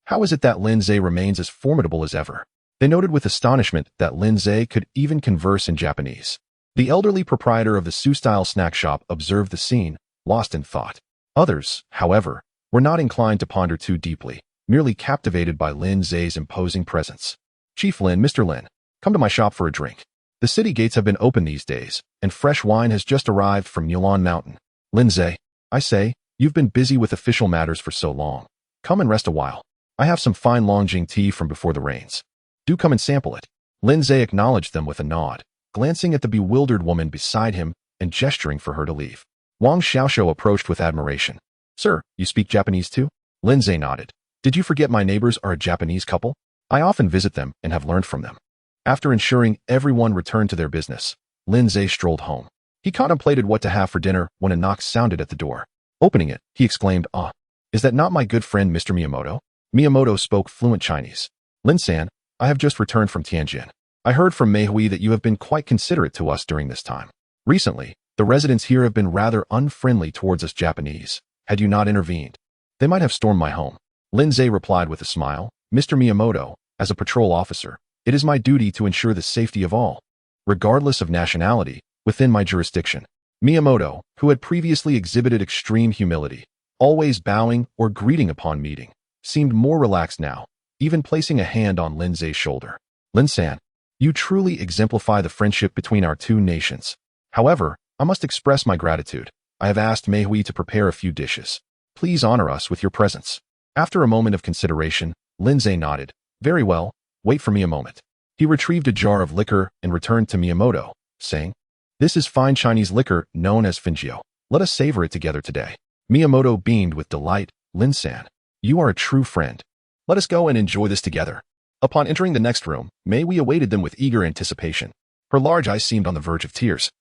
How is it that Lindsay remains as formidable as ever? They noted with astonishment that Lindsay could even converse in Japanese. The elderly proprietor of the Su-style snack shop observed the scene, lost in thought. Others, however, were not inclined to ponder too deeply, merely captivated by Lindsay's imposing presence. "Chief Lin, Mr. Lin, come to my shop for a drink. The city gates have been open these days, and fresh wine has just arrived from Yulon Mountain." "Lindsay, I say, you've been busy with official matters for so long. Come and rest a while. I have some fine Longjing tea from before the rains. Do come and sample it." Lindsay acknowledged them with a nod, glancing at the bewildered woman beside him and gesturing for her to leave. Wang Xiaoxiu approached with admiration. "Sir, you speak Japanese too?" Lindsay nodded. Did you forget my neighbors are a Japanese couple? I often visit them and have learned from them. After ensuring everyone returned to their business, Lindsay strolled home. He contemplated what to have for dinner when a knock sounded at the door. Opening it, he exclaimed, "Ah, is that not my good friend Mr. Miyamoto?" Miyamoto spoke fluent Chinese. "Lin-san, I have just returned from Tianjin. I heard from Meihui that you have been quite considerate to us during this time. Recently, the residents here have been rather unfriendly towards us Japanese. Had you not intervened, they might have stormed my home." Lindsay replied with a smile, "Mr. Miyamoto, as a patrol officer, it is my duty to ensure the safety of all, regardless of nationality, within my jurisdiction." Miyamoto, who had previously exhibited extreme humility, always bowing or greeting upon meeting, seemed more relaxed now, even placing a hand on Lindsay's shoulder. "Lin-san, you truly exemplify the friendship between our two nations. However, I must express my gratitude. I have asked Meihui to prepare a few dishes. Please honor us with your presence." After a moment of consideration, Lindsay nodded. "Very well, wait for me a moment." He retrieved a jar of liquor and returned to Miyamoto, saying, "This is fine Chinese liquor known as Fingio. Let us savor it together today." Miyamoto beamed with delight. "Lin-san, you are a true friend. Let us go and enjoy this together." Upon entering the next room, Meihui awaited them with eager anticipation. Her large eyes seemed on the verge of tears,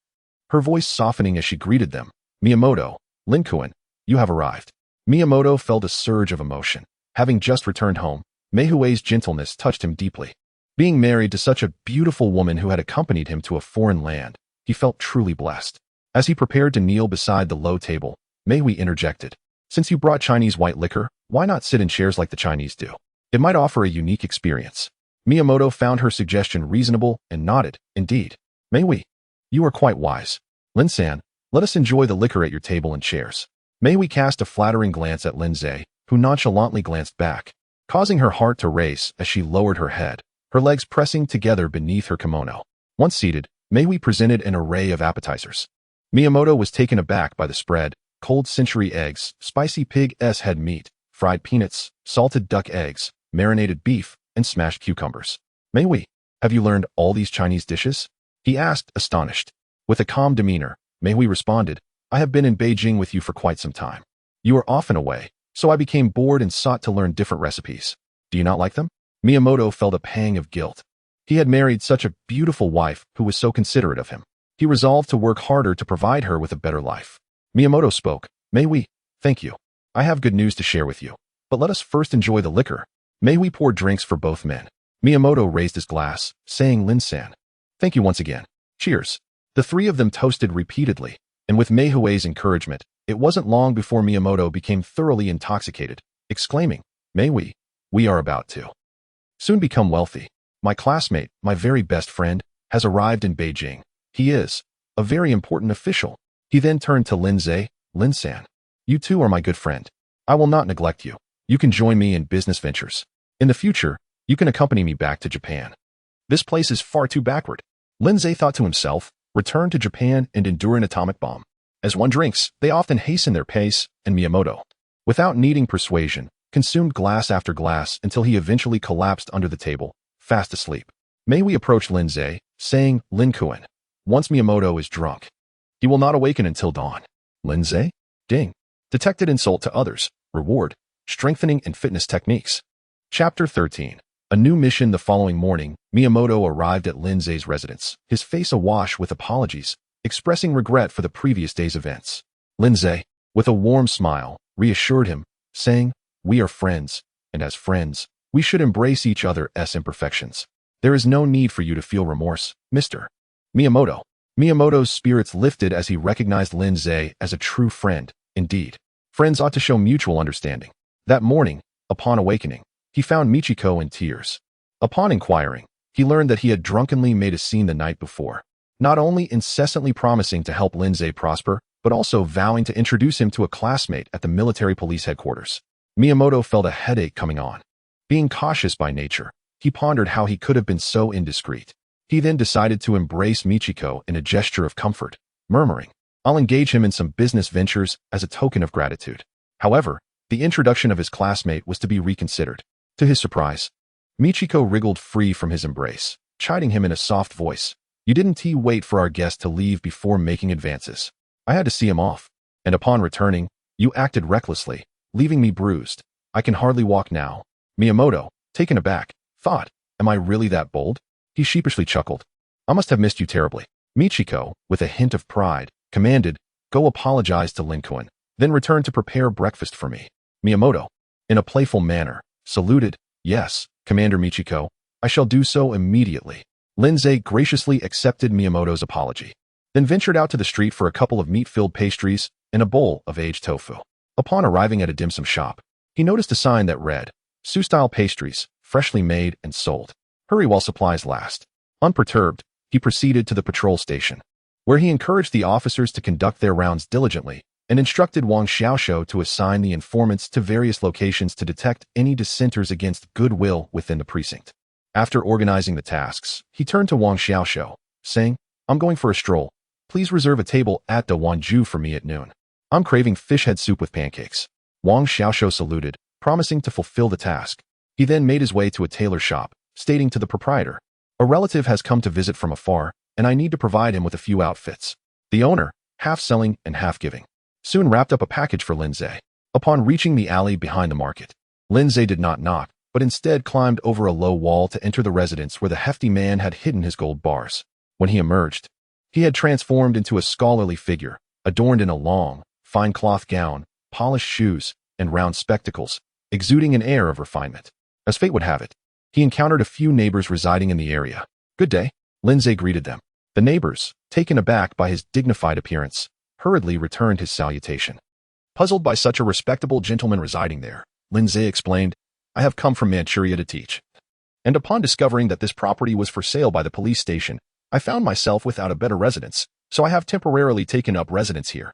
her voice softening as she greeted them. "Miyamoto, Lin-kun, you have arrived." Miyamoto felt a surge of emotion. Having just returned home, Meihui's gentleness touched him deeply. Being married to such a beautiful woman who had accompanied him to a foreign land, he felt truly blessed. As he prepared to kneel beside the low table, Meihui interjected, "Since you brought Chinese white liquor, why not sit in chairs like the Chinese do? It might offer a unique experience." Miyamoto found her suggestion reasonable and nodded. "Indeed, Meihui, you are quite wise. Lin-san, let us enjoy the liquor at your table and chairs." Meihui cast a flattering glance at Lindsay, who nonchalantly glanced back, causing her heart to race as she lowered her head, her legs pressing together beneath her kimono. Once seated, Meihui presented an array of appetizers. Miyamoto was taken aback by the spread: cold century eggs, spicy pig's head meat, fried peanuts, salted duck eggs, marinated beef, and smashed cucumbers. "Meihui, have you learned all these Chinese dishes?" he asked, astonished. With a calm demeanor, Meihui responded, "I have been in Beijing with you for quite some time. You are often away, so I became bored and sought to learn different recipes. Do you not like them?" Miyamoto felt a pang of guilt. He had married such a beautiful wife who was so considerate of him. He resolved to work harder to provide her with a better life. Miyamoto spoke, "Meihui, thank you. I have good news to share with you. But let us first enjoy the liquor." Meihui poured drinks for both men. Miyamoto raised his glass, saying, "Lin-san, thank you once again. Cheers." The three of them toasted repeatedly, and with Meihui's encouragement, it wasn't long before Miyamoto became thoroughly intoxicated, exclaiming, "Meihui, we are about to soon become wealthy. My classmate, my very best friend, has arrived in Beijing. He is a very important official." He then turned to Lindsay. "Lin-san, you too are my good friend. I will not neglect you. You can join me in business ventures. In the future, you can accompany me back to Japan. This place is far too backward." Lindsay thought to himself, "Return to Japan and endure an atomic bomb." As one drinks, they often hasten their pace, and Miyamoto, without needing persuasion, consumed glass after glass until he eventually collapsed under the table, fast asleep. Meihui approached Lindsay, saying, "Lin-kun, once Miyamoto is drunk, he will not awaken until dawn." Lindsay? Ding. Detected insult to others. Reward. Strengthening and fitness techniques. Chapter 13. A new mission. The following morning, Miyamoto arrived at Lindsay's residence, his face awash with apologies, expressing regret for the previous day's events. Lindsay, with a warm smile, reassured him, saying, "We are friends, and as friends, we should embrace each other's imperfections. There is no need for you to feel remorse, Mr. Miyamoto." Miyamoto's spirits lifted as he recognized Lindsay as a true friend. Indeed, friends ought to show mutual understanding. That morning, upon awakening, he found Michiko in tears. Upon inquiring, he learned that he had drunkenly made a scene the night before, not only incessantly promising to help Lindsay prosper, but also vowing to introduce him to a classmate at the military police headquarters. Miyamoto felt a headache coming on. Being cautious by nature, he pondered how he could have been so indiscreet. He then decided to embrace Michiko in a gesture of comfort, murmuring, "I'll engage him in some business ventures as a token of gratitude." However, the introduction of his classmate was to be reconsidered. To his surprise, Michiko wriggled free from his embrace, chiding him in a soft voice, "You didn't wait for our guest to leave before making advances. I had to see him off. And upon returning, you acted recklessly, leaving me bruised." I can hardly walk now. Miyamoto, taken aback, thought, am I really that bold? He sheepishly chuckled. I must have missed you terribly. Michiko, with a hint of pride, commanded, go apologize to Lin-kun, then return to prepare breakfast for me. Miyamoto, in a playful manner, saluted, yes, Commander Michiko, I shall do so immediately. Linzei graciously accepted Miyamoto's apology, then ventured out to the street for a couple of meat-filled pastries and a bowl of aged tofu. Upon arriving at a dim sum shop, he noticed a sign that read, Su-style pastries, freshly made and sold. Hurry while supplies last. Unperturbed, he proceeded to the patrol station, where he encouraged the officers to conduct their rounds diligently and instructed Wang Xiaoshou to assign the informants to various locations to detect any dissenters against goodwill within the precinct. After organizing the tasks, he turned to Wang Xiaoshou, saying, I'm going for a stroll. Please reserve a table at the Wanju for me at noon. I'm craving fish head soup with pancakes. Wang Xiaoshou saluted, promising to fulfill the task. He then made his way to a tailor shop, stating to the proprietor, a relative has come to visit from afar, and I need to provide him with a few outfits. The owner, half selling and half giving, soon wrapped up a package for Linzei. Upon reaching the alley behind the market, Linzei did not knock, but instead climbed over a low wall to enter the residence where the hefty man had hidden his gold bars. When he emerged, he had transformed into a scholarly figure, adorned in a long, fine cloth gown, polished shoes, and round spectacles, exuding an air of refinement. As fate would have it, he encountered a few neighbors residing in the area. Good day, Linzei greeted them. The neighbors, taken aback by his dignified appearance, hurriedly returned his salutation. Puzzled by such a respectable gentleman residing there, Linzei explained, I have come from Manchuria to teach. And upon discovering that this property was for sale by the police station, I found myself without a better residence, so I have temporarily taken up residence here.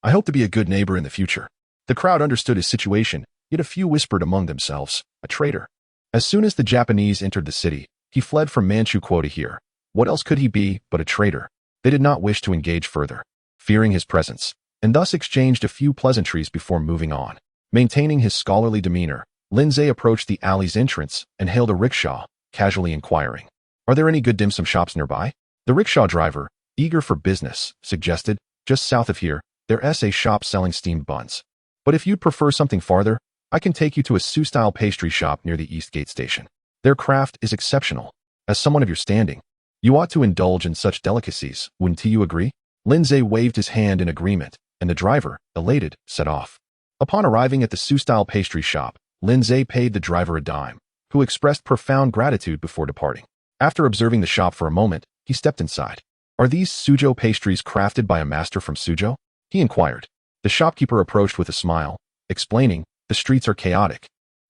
I hope to be a good neighbor in the future. The crowd understood his situation, yet a few whispered among themselves, a traitor. As soon as the Japanese entered the city, he fled from Manchu quota here. What else could he be but a traitor? They did not wish to engage further, fearing his presence, and thus exchanged a few pleasantries before moving on. Maintaining his scholarly demeanor, Linzei approached the alley's entrance and hailed a rickshaw, casually inquiring, are there any good dim sum shops nearby? The rickshaw driver, eager for business, suggested, just south of here, there's a shop selling steamed buns. But if you'd prefer something farther, I can take you to a Su-style pastry shop near the Eastgate station. Their craft is exceptional. As someone of your standing, you ought to indulge in such delicacies, wouldn't you agree? Linzei waved his hand in agreement, and the driver, elated, set off. Upon arriving at the Su-style pastry shop, Linzei paid the driver a dime, who expressed profound gratitude before departing. After observing the shop for a moment, he stepped inside. Are these Suzhou pastries crafted by a master from Suzhou? He inquired. The shopkeeper approached with a smile, explaining, the streets are chaotic,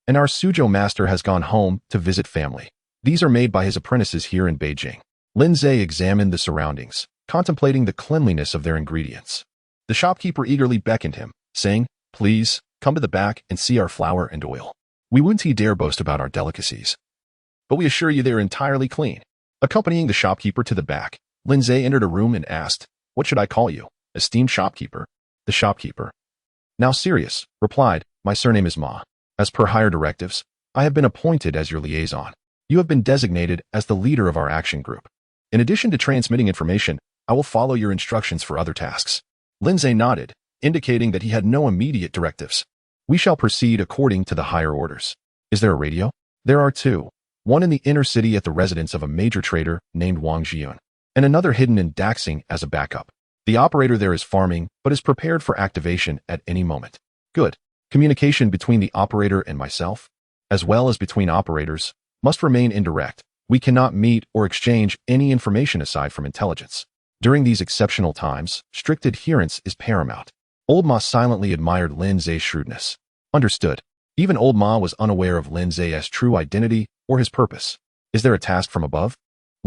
and our Suzhou master has gone home to visit family. These are made by his apprentices here in Beijing. Linzei examined the surroundings, contemplating the cleanliness of their ingredients. The shopkeeper eagerly beckoned him, saying, please, come to the back and see our flour and oil. We wouldn't dare boast about our delicacies, but we assure you they're entirely clean. Accompanying the shopkeeper to the back, Linzei entered a room and asked, what should I call you, esteemed shopkeeper? The shopkeeper, now serious, replied, my surname is Ma. As per higher directives, I have been appointed as your liaison. You have been designated as the leader of our action group. In addition to transmitting information, I will follow your instructions for other tasks. Linzei nodded, indicating that he had no immediate directives. We shall proceed according to the higher orders. Is there a radio? There are two. One in the inner city at the residence of a major trader named Wang Jian, and another hidden in Daxing as a backup. The operator there is farming, but is prepared for activation at any moment. Good. Communication between the operator and myself, as well as between operators, must remain indirect. We cannot meet or exchange any information aside from intelligence. During these exceptional times, strict adherence is paramount. Old Ma silently admired Linzei's shrewdness. Understood. Even Old Ma was unaware of Linzei's true identity or his purpose. Is there a task from above?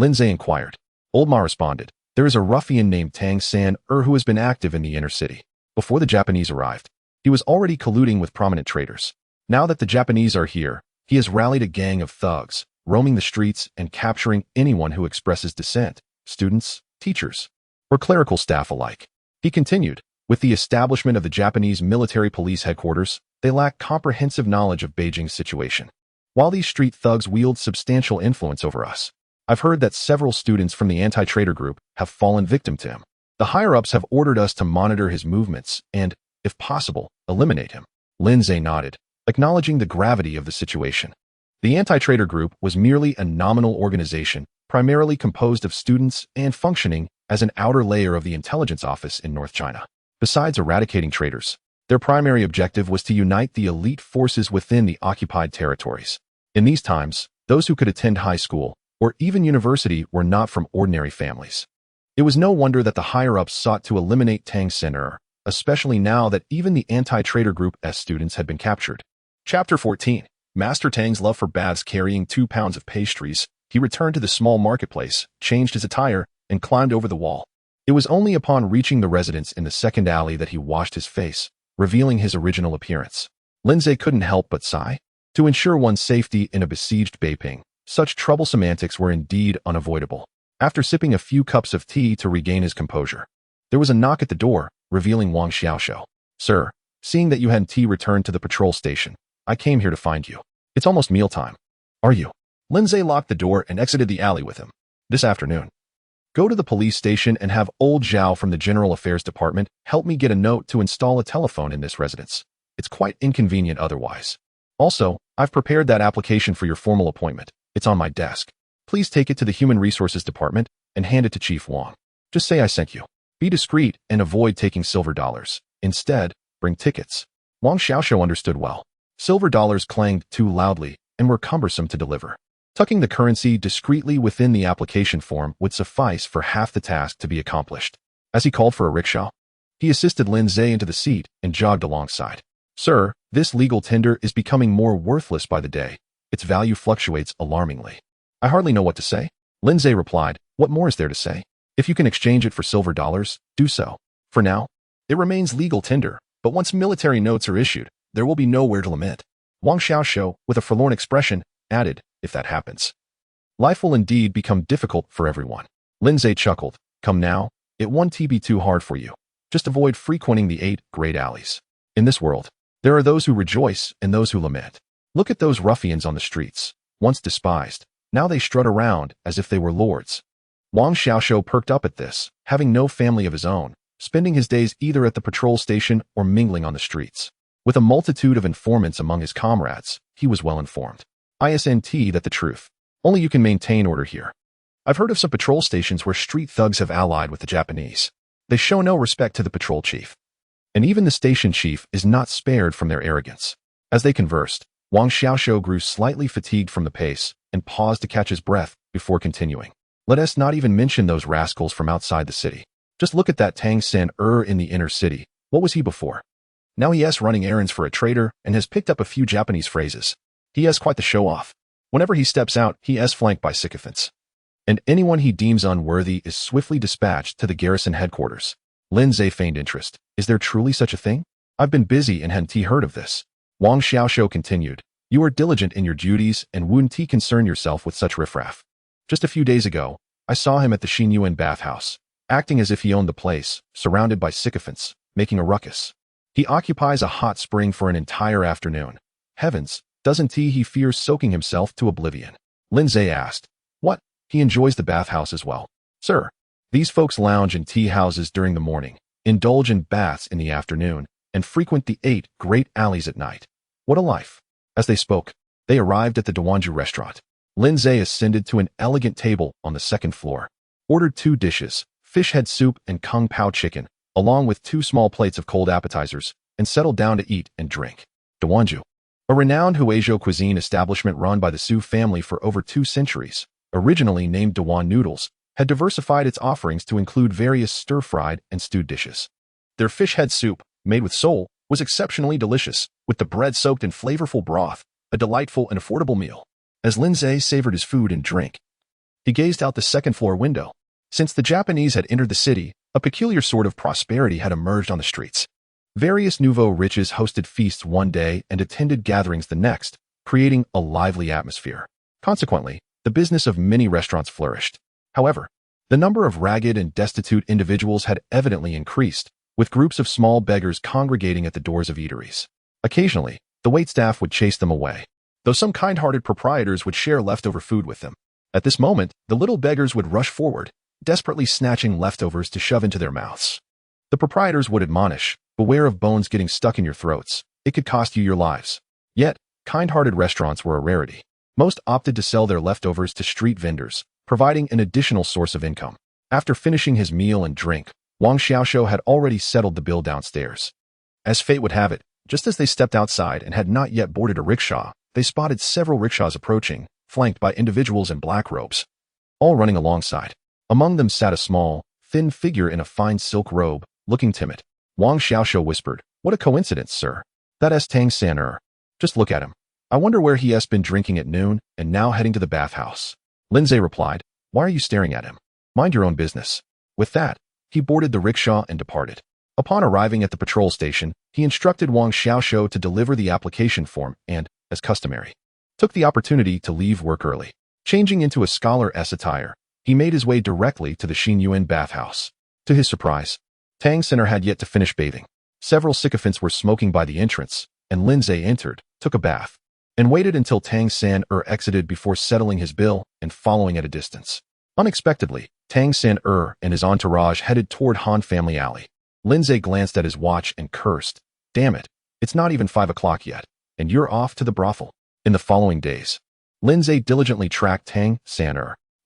Linzei inquired. Old Ma responded. There is a ruffian named Tang San-er who has been active in the inner city. Before the Japanese arrived, he was already colluding with prominent traders. Now that the Japanese are here, he has rallied a gang of thugs, roaming the streets and capturing anyone who expresses dissent, students, teachers, or clerical staff alike. He continued, with the establishment of the Japanese military police headquarters, they lack comprehensive knowledge of Beijing's situation. While these street thugs wield substantial influence over us, I've heard that several students from the anti-traitor group have fallen victim to him. The higher-ups have ordered us to monitor his movements and, if possible, eliminate him. Linzei nodded. acknowledging the gravity of the situation. The anti-traitor group was merely a nominal organization, primarily composed of students and functioning as an outer layer of the intelligence office in North China. Besides eradicating traitors, their primary objective was to unite the elite forces within the occupied territories. In these times, those who could attend high school or even university were not from ordinary families. It was no wonder that the higher-ups sought to eliminate Tang Sen, especially now that even the anti-traitor group S students had been captured. Chapter 14. Master Tang's love for baths. Carrying 2 pounds of pastries, he returned to the small marketplace, changed his attire, and climbed over the wall. It was only upon reaching the residence in the second alley that he washed his face, revealing his original appearance. Lindsay couldn't help but sigh. To ensure one's safety in a besieged Beiping, such troublesome antics were indeed unavoidable. After sipping a few cups of tea to regain his composure, there was a knock at the door, revealing Wang Xiaoxiu. Sir, seeing that you hadn't returned to the patrol station, I came here to find you. It's almost mealtime. Are you? Lindsay locked the door and exited the alley with him. This afternoon. Go to the police station and have old Zhao from the General Affairs Department help me get a note to install a telephone in this residence. It's quite inconvenient otherwise. Also, I've prepared that application for your formal appointment. It's on my desk. Please take it to the Human Resources Department and hand it to Chief Wang. Just say I sent you. Be discreet and avoid taking silver dollars. Instead, bring tickets. Wang Xiaoxiu understood well. Silver dollars clanged too loudly and were cumbersome to deliver. Tucking the currency discreetly within the application form would suffice for half the task to be accomplished. As he called for a rickshaw, he assisted Lindsay into the seat and jogged alongside. Sir, this legal tender is becoming more worthless by the day. Its value fluctuates alarmingly. I hardly know what to say. Lindsay replied, what more is there to say? If you can exchange it for silver dollars, do so. For now, it remains legal tender, but once military notes are issued, there will be nowhere to lament. Wang Xiaoxiu, with a forlorn expression, added, if that happens, life will indeed become difficult for everyone. Lindsay chuckled. Come now, it won't be too hard for you. Just avoid frequenting the 8 great alleys. In this world, there are those who rejoice and those who lament. Look at those ruffians on the streets. Once despised, now they strut around as if they were lords. Wang Xiaoxiu perked up at this, having no family of his own, spending his days either at the patrol station or mingling on the streets. With a multitude of informants among his comrades, he was well informed. ISNT that the truth. Only you can maintain order here. I've heard of some patrol stations where street thugs have allied with the Japanese. They show no respect to the patrol chief. And even the station chief is not spared from their arrogance. As they conversed, Wang Xiaoxiu grew slightly fatigued from the pace and paused to catch his breath before continuing. Let us not even mention those rascals from outside the city. Just look at that Tang Sen in the inner city. What was he before? Now he is running errands for a trader and has picked up a few Japanese phrases. He has quite the show-off. Whenever he steps out, he is flanked by sycophants. And anyone he deems unworthy is swiftly dispatched to the garrison headquarters. Lindsay feigned interest. Is there truly such a thing? I've been busy and hadn't heard of this. Wang Xiaoxiu continued. You are diligent in your duties and wouldn't concern yourself with such riffraff. Just a few days ago, I saw him at the Xinyuan bathhouse, acting as if he owned the place, surrounded by sycophants, making a ruckus. He occupies a hot spring for an entire afternoon. Heavens, doesn't he fears soaking himself to oblivion? Lindsay asked. What? He enjoys the bathhouse as well. Sir, these folks lounge in tea houses during the morning, indulge in baths in the afternoon, and frequent the 8 great alleys at night. What a life. As they spoke, they arrived at the Duanju restaurant. Lindsay ascended to an elegant table on the 2nd floor, ordered 2 dishes, fish head soup and kung pao chicken, along with 2 small plates of cold appetizers, and settled down to eat and drink. Duanju, a renowned Huizhou cuisine establishment run by the Su family for over 2 centuries, originally named Dewan Noodles, had diversified its offerings to include various stir-fried and stewed dishes. Their fish head soup, made with sole, was exceptionally delicious, with the bread soaked in flavorful broth, a delightful and affordable meal. As Lindsay savored his food and drink, he gazed out the 2nd floor window. Since the Japanese had entered the city, a peculiar sort of prosperity had emerged on the streets. Various nouveau riches hosted feasts one day and attended gatherings the next, creating a lively atmosphere. Consequently, the business of many restaurants flourished. However, the number of ragged and destitute individuals had evidently increased, with groups of small beggars congregating at the doors of eateries. Occasionally, the waitstaff would chase them away, though some kind-hearted proprietors would share leftover food with them. At this moment, the little beggars would rush forward, desperately snatching leftovers to shove into their mouths. The proprietors would admonish, beware of bones getting stuck in your throats. It could cost you your lives. Yet, kind-hearted restaurants were a rarity. Most opted to sell their leftovers to street vendors, providing an additional source of income. After finishing his meal and drink, Wang Xiaoshou had already settled the bill downstairs. As fate would have it, just as they stepped outside and had not yet boarded a rickshaw, they spotted several rickshaws approaching, flanked by individuals in black robes, all running alongside. Among them sat a small, thin figure in a fine silk robe, looking timid. Wang Xiaoshou whispered, "What a coincidence, sir. That's Tang San. Just look at him. I wonder where he has been drinking at noon and now heading to the bathhouse." Lindsay replied, "Why are you staring at him? Mind your own business." With that, he boarded the rickshaw and departed. Upon arriving at the patrol station, he instructed Wang Xiaoshou to deliver the application form and, as customary, took the opportunity to leave work early. Changing into a scholar's attire, he made his way directly to the Xinyuan bathhouse. To his surprise, Tang San had yet to finish bathing. Several sycophants were smoking by the entrance, and Lindsay entered, took a bath, and waited until Tang San exited before settling his bill and following at a distance. Unexpectedly, Tang San and his entourage headed toward Han Family Alley. Lindsay glanced at his watch and cursed, "Damn it, it's not even 5 o'clock yet, and you're off to the brothel." In the following days, Lindsay diligently tracked Tang San.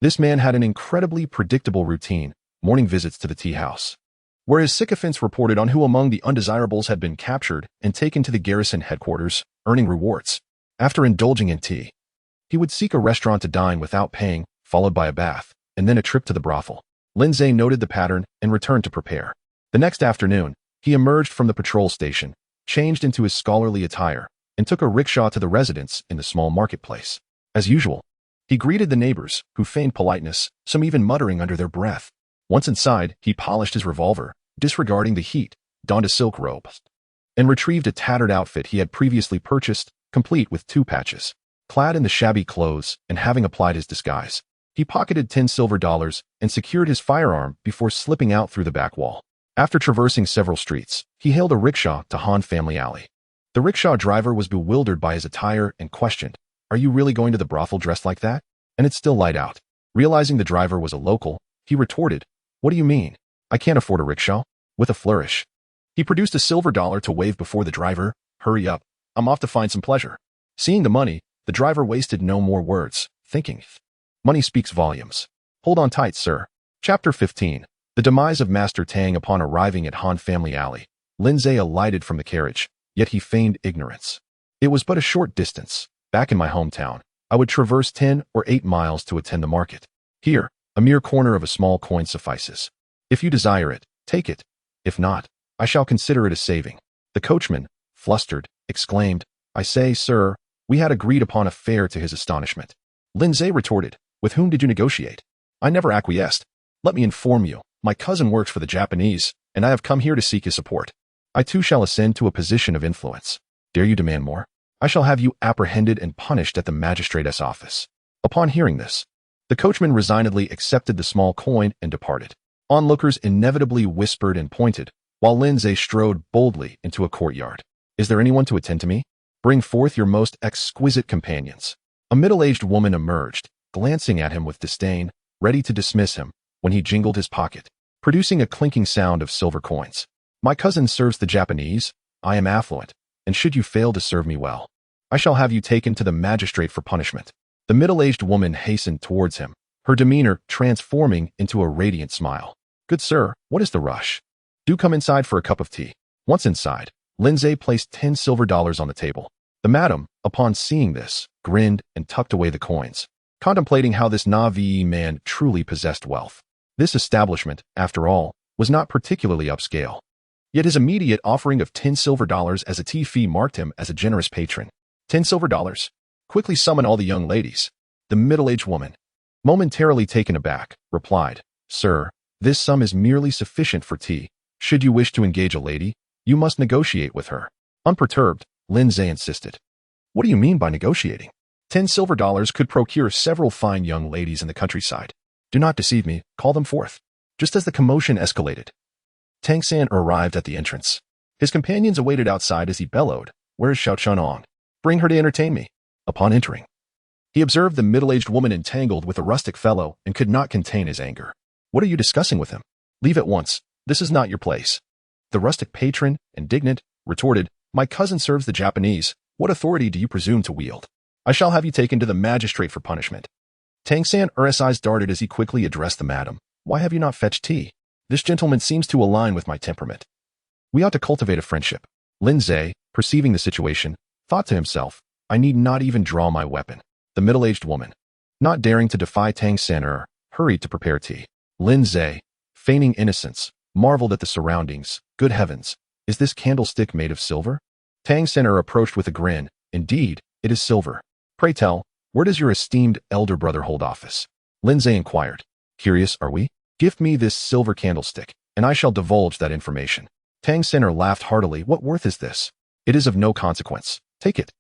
This man had an incredibly predictable routine, morning visits to the tea house, where his sycophants reported on who among the undesirables had been captured and taken to the garrison headquarters, earning rewards. After indulging in tea, he would seek a restaurant to dine without paying, followed by a bath, and then a trip to the brothel. Lindsay noted the pattern and returned to prepare. The next afternoon, he emerged from the patrol station, changed into his scholarly attire, and took a rickshaw to the residence in the small marketplace. As usual, he greeted the neighbors, who feigned politeness, some even muttering under their breath. Once inside, he polished his revolver, disregarding the heat, donned a silk robe, and retrieved a tattered outfit he had previously purchased, complete with 2 patches. Clad in the shabby clothes and having applied his disguise, he pocketed $10 and secured his firearm before slipping out through the back wall. After traversing several streets, he hailed a rickshaw to Han Family Alley. The rickshaw driver was bewildered by his attire and questioned, "Are you really going to the brothel dressed like that? And it's still light out." Realizing the driver was a local, he retorted, "What do you mean? I can't afford a rickshaw." With a flourish, he produced a $1 to wave before the driver. "Hurry up, I'm off to find some pleasure." Seeing the money, the driver wasted no more words, thinking, "Money speaks volumes. Hold on tight, sir." Chapter 15. The demise of Master Tang. Upon arriving at Han Family Alley, Lindsay alighted from the carriage, yet he feigned ignorance. "It was but a short distance. Back in my hometown, I would traverse 10 or 8 miles to attend the market. Here, a mere corner of a small coin suffices. If you desire it, take it. If not, I shall consider it a saving." The coachman, flustered, exclaimed, "I say, sir, we had agreed upon a fare." To his astonishment, Lindsay retorted, "With whom did you negotiate? I never acquiesced. Let me inform you, my cousin works for the Japanese, and I have come here to seek his support. I too shall ascend to a position of influence. Dare you demand more? I shall have you apprehended and punished at the magistrate's office." Upon hearing this, the coachman resignedly accepted the small coin and departed. Onlookers inevitably whispered and pointed, while Lindsay strode boldly into a courtyard. "Is there anyone to attend to me? Bring forth your most exquisite companions." A middle-aged woman emerged, glancing at him with disdain, ready to dismiss him, when he jingled his pocket, producing a clinking sound of silver coins. "My cousin serves the Japanese. I am affluent, and should you fail to serve me well, I shall have you taken to the magistrate for punishment." The middle-aged woman hastened towards him, her demeanor transforming into a radiant smile. "Good sir, what is the rush? Do come inside for a cup of tea." Once inside, Lindsay placed $10 on the table. The madam, upon seeing this, grinned and tucked away the coins, contemplating how this Navi man truly possessed wealth. This establishment, after all, was not particularly upscale. Yet his immediate offering of $10 as a tea fee marked him as a generous patron. $10? Quickly summon all the young ladies." The middle-aged woman, momentarily taken aback, replied, "Sir, this sum is merely sufficient for tea. Should you wish to engage a lady, you must negotiate with her." Unperturbed, Lindsay insisted, "What do you mean by negotiating? $10 could procure several fine young ladies in the countryside. Do not deceive me, call them forth." Just as the commotion escalated, Tang San arrived at the entrance. His companions awaited outside as he bellowed, "Where is Xiao Chunong? Bring her to entertain me." Upon entering, he observed the middle-aged woman entangled with a rustic fellow and could not contain his anger. "What are you discussing with him? Leave at once. This is not your place." The rustic patron, indignant, retorted, "My cousin serves the Japanese. What authority do you presume to wield? I shall have you taken to the magistrate for punishment. Tang San Er's eyes darted as he quickly addressed the madam. Why have you not fetched tea? This gentleman seems to align with my temperament. We ought to cultivate a friendship. Lin Zhe, perceiving the situation, thought to himself, I need not even draw my weapon. The middle-aged woman, not daring to defy Tang San hurried to prepare tea. Lin Zhe, feigning innocence, marveled at the surroundings. Good heavens, is this candlestick made of silver? Tang San approached with a grin. Indeed, it is silver. Pray tell, where does your esteemed elder brother hold office? Lin Zhe inquired. Curious, are we? Give me this silver candlestick, and I shall divulge that information. Tang San laughed heartily. What worth is this? It is of no consequence. Take it.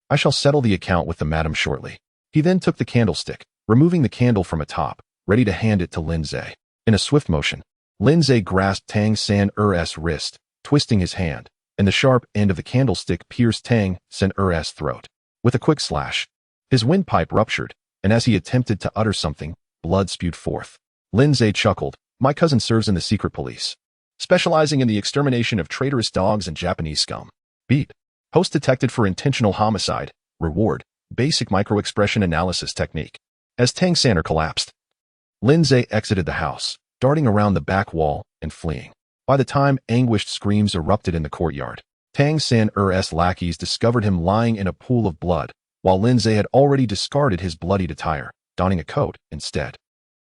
I shall settle the account with the madam shortly. He then took the candlestick, removing the candle from atop, ready to hand it to Lin Zhe. In a swift motion, Lin Zhe grasped Tang San-er's wrist, twisting his hand, and the sharp end of the candlestick pierced Tang San-er's throat. With a quick slash, his windpipe ruptured, and as he attempted to utter something, blood spewed forth. Lin Zhe chuckled. My cousin serves in the secret police, specializing in the extermination of traitorous dogs and Japanese scum. Beat. Post detected for intentional homicide. Reward. Basic microexpression analysis technique. As Tang San collapsed, Lin Zhe exited the house, darting around the back wall and fleeing. By the time anguished screams erupted in the courtyard, Tang San-er's lackeys discovered him lying in a pool of blood, while Lin Zhe had already discarded his bloodied attire, donning a coat instead.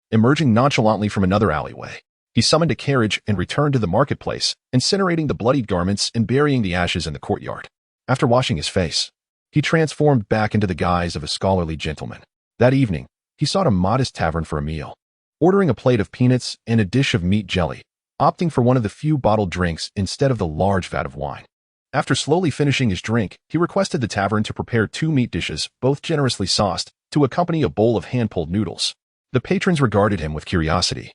Emerging nonchalantly from another alleyway, he summoned a carriage and returned to the marketplace, incinerating the bloodied garments and burying the ashes in the courtyard. After washing his face, he transformed back into the guise of a scholarly gentleman. That evening, he sought a modest tavern for a meal, ordering a plate of peanuts and a dish of meat jelly, opting for one of the few bottled drinks instead of the large vat of wine. After slowly finishing his drink, he requested the tavern to prepare 2 meat dishes, both generously sauced, to accompany a bowl of hand-pulled noodles. The patrons regarded him with curiosity,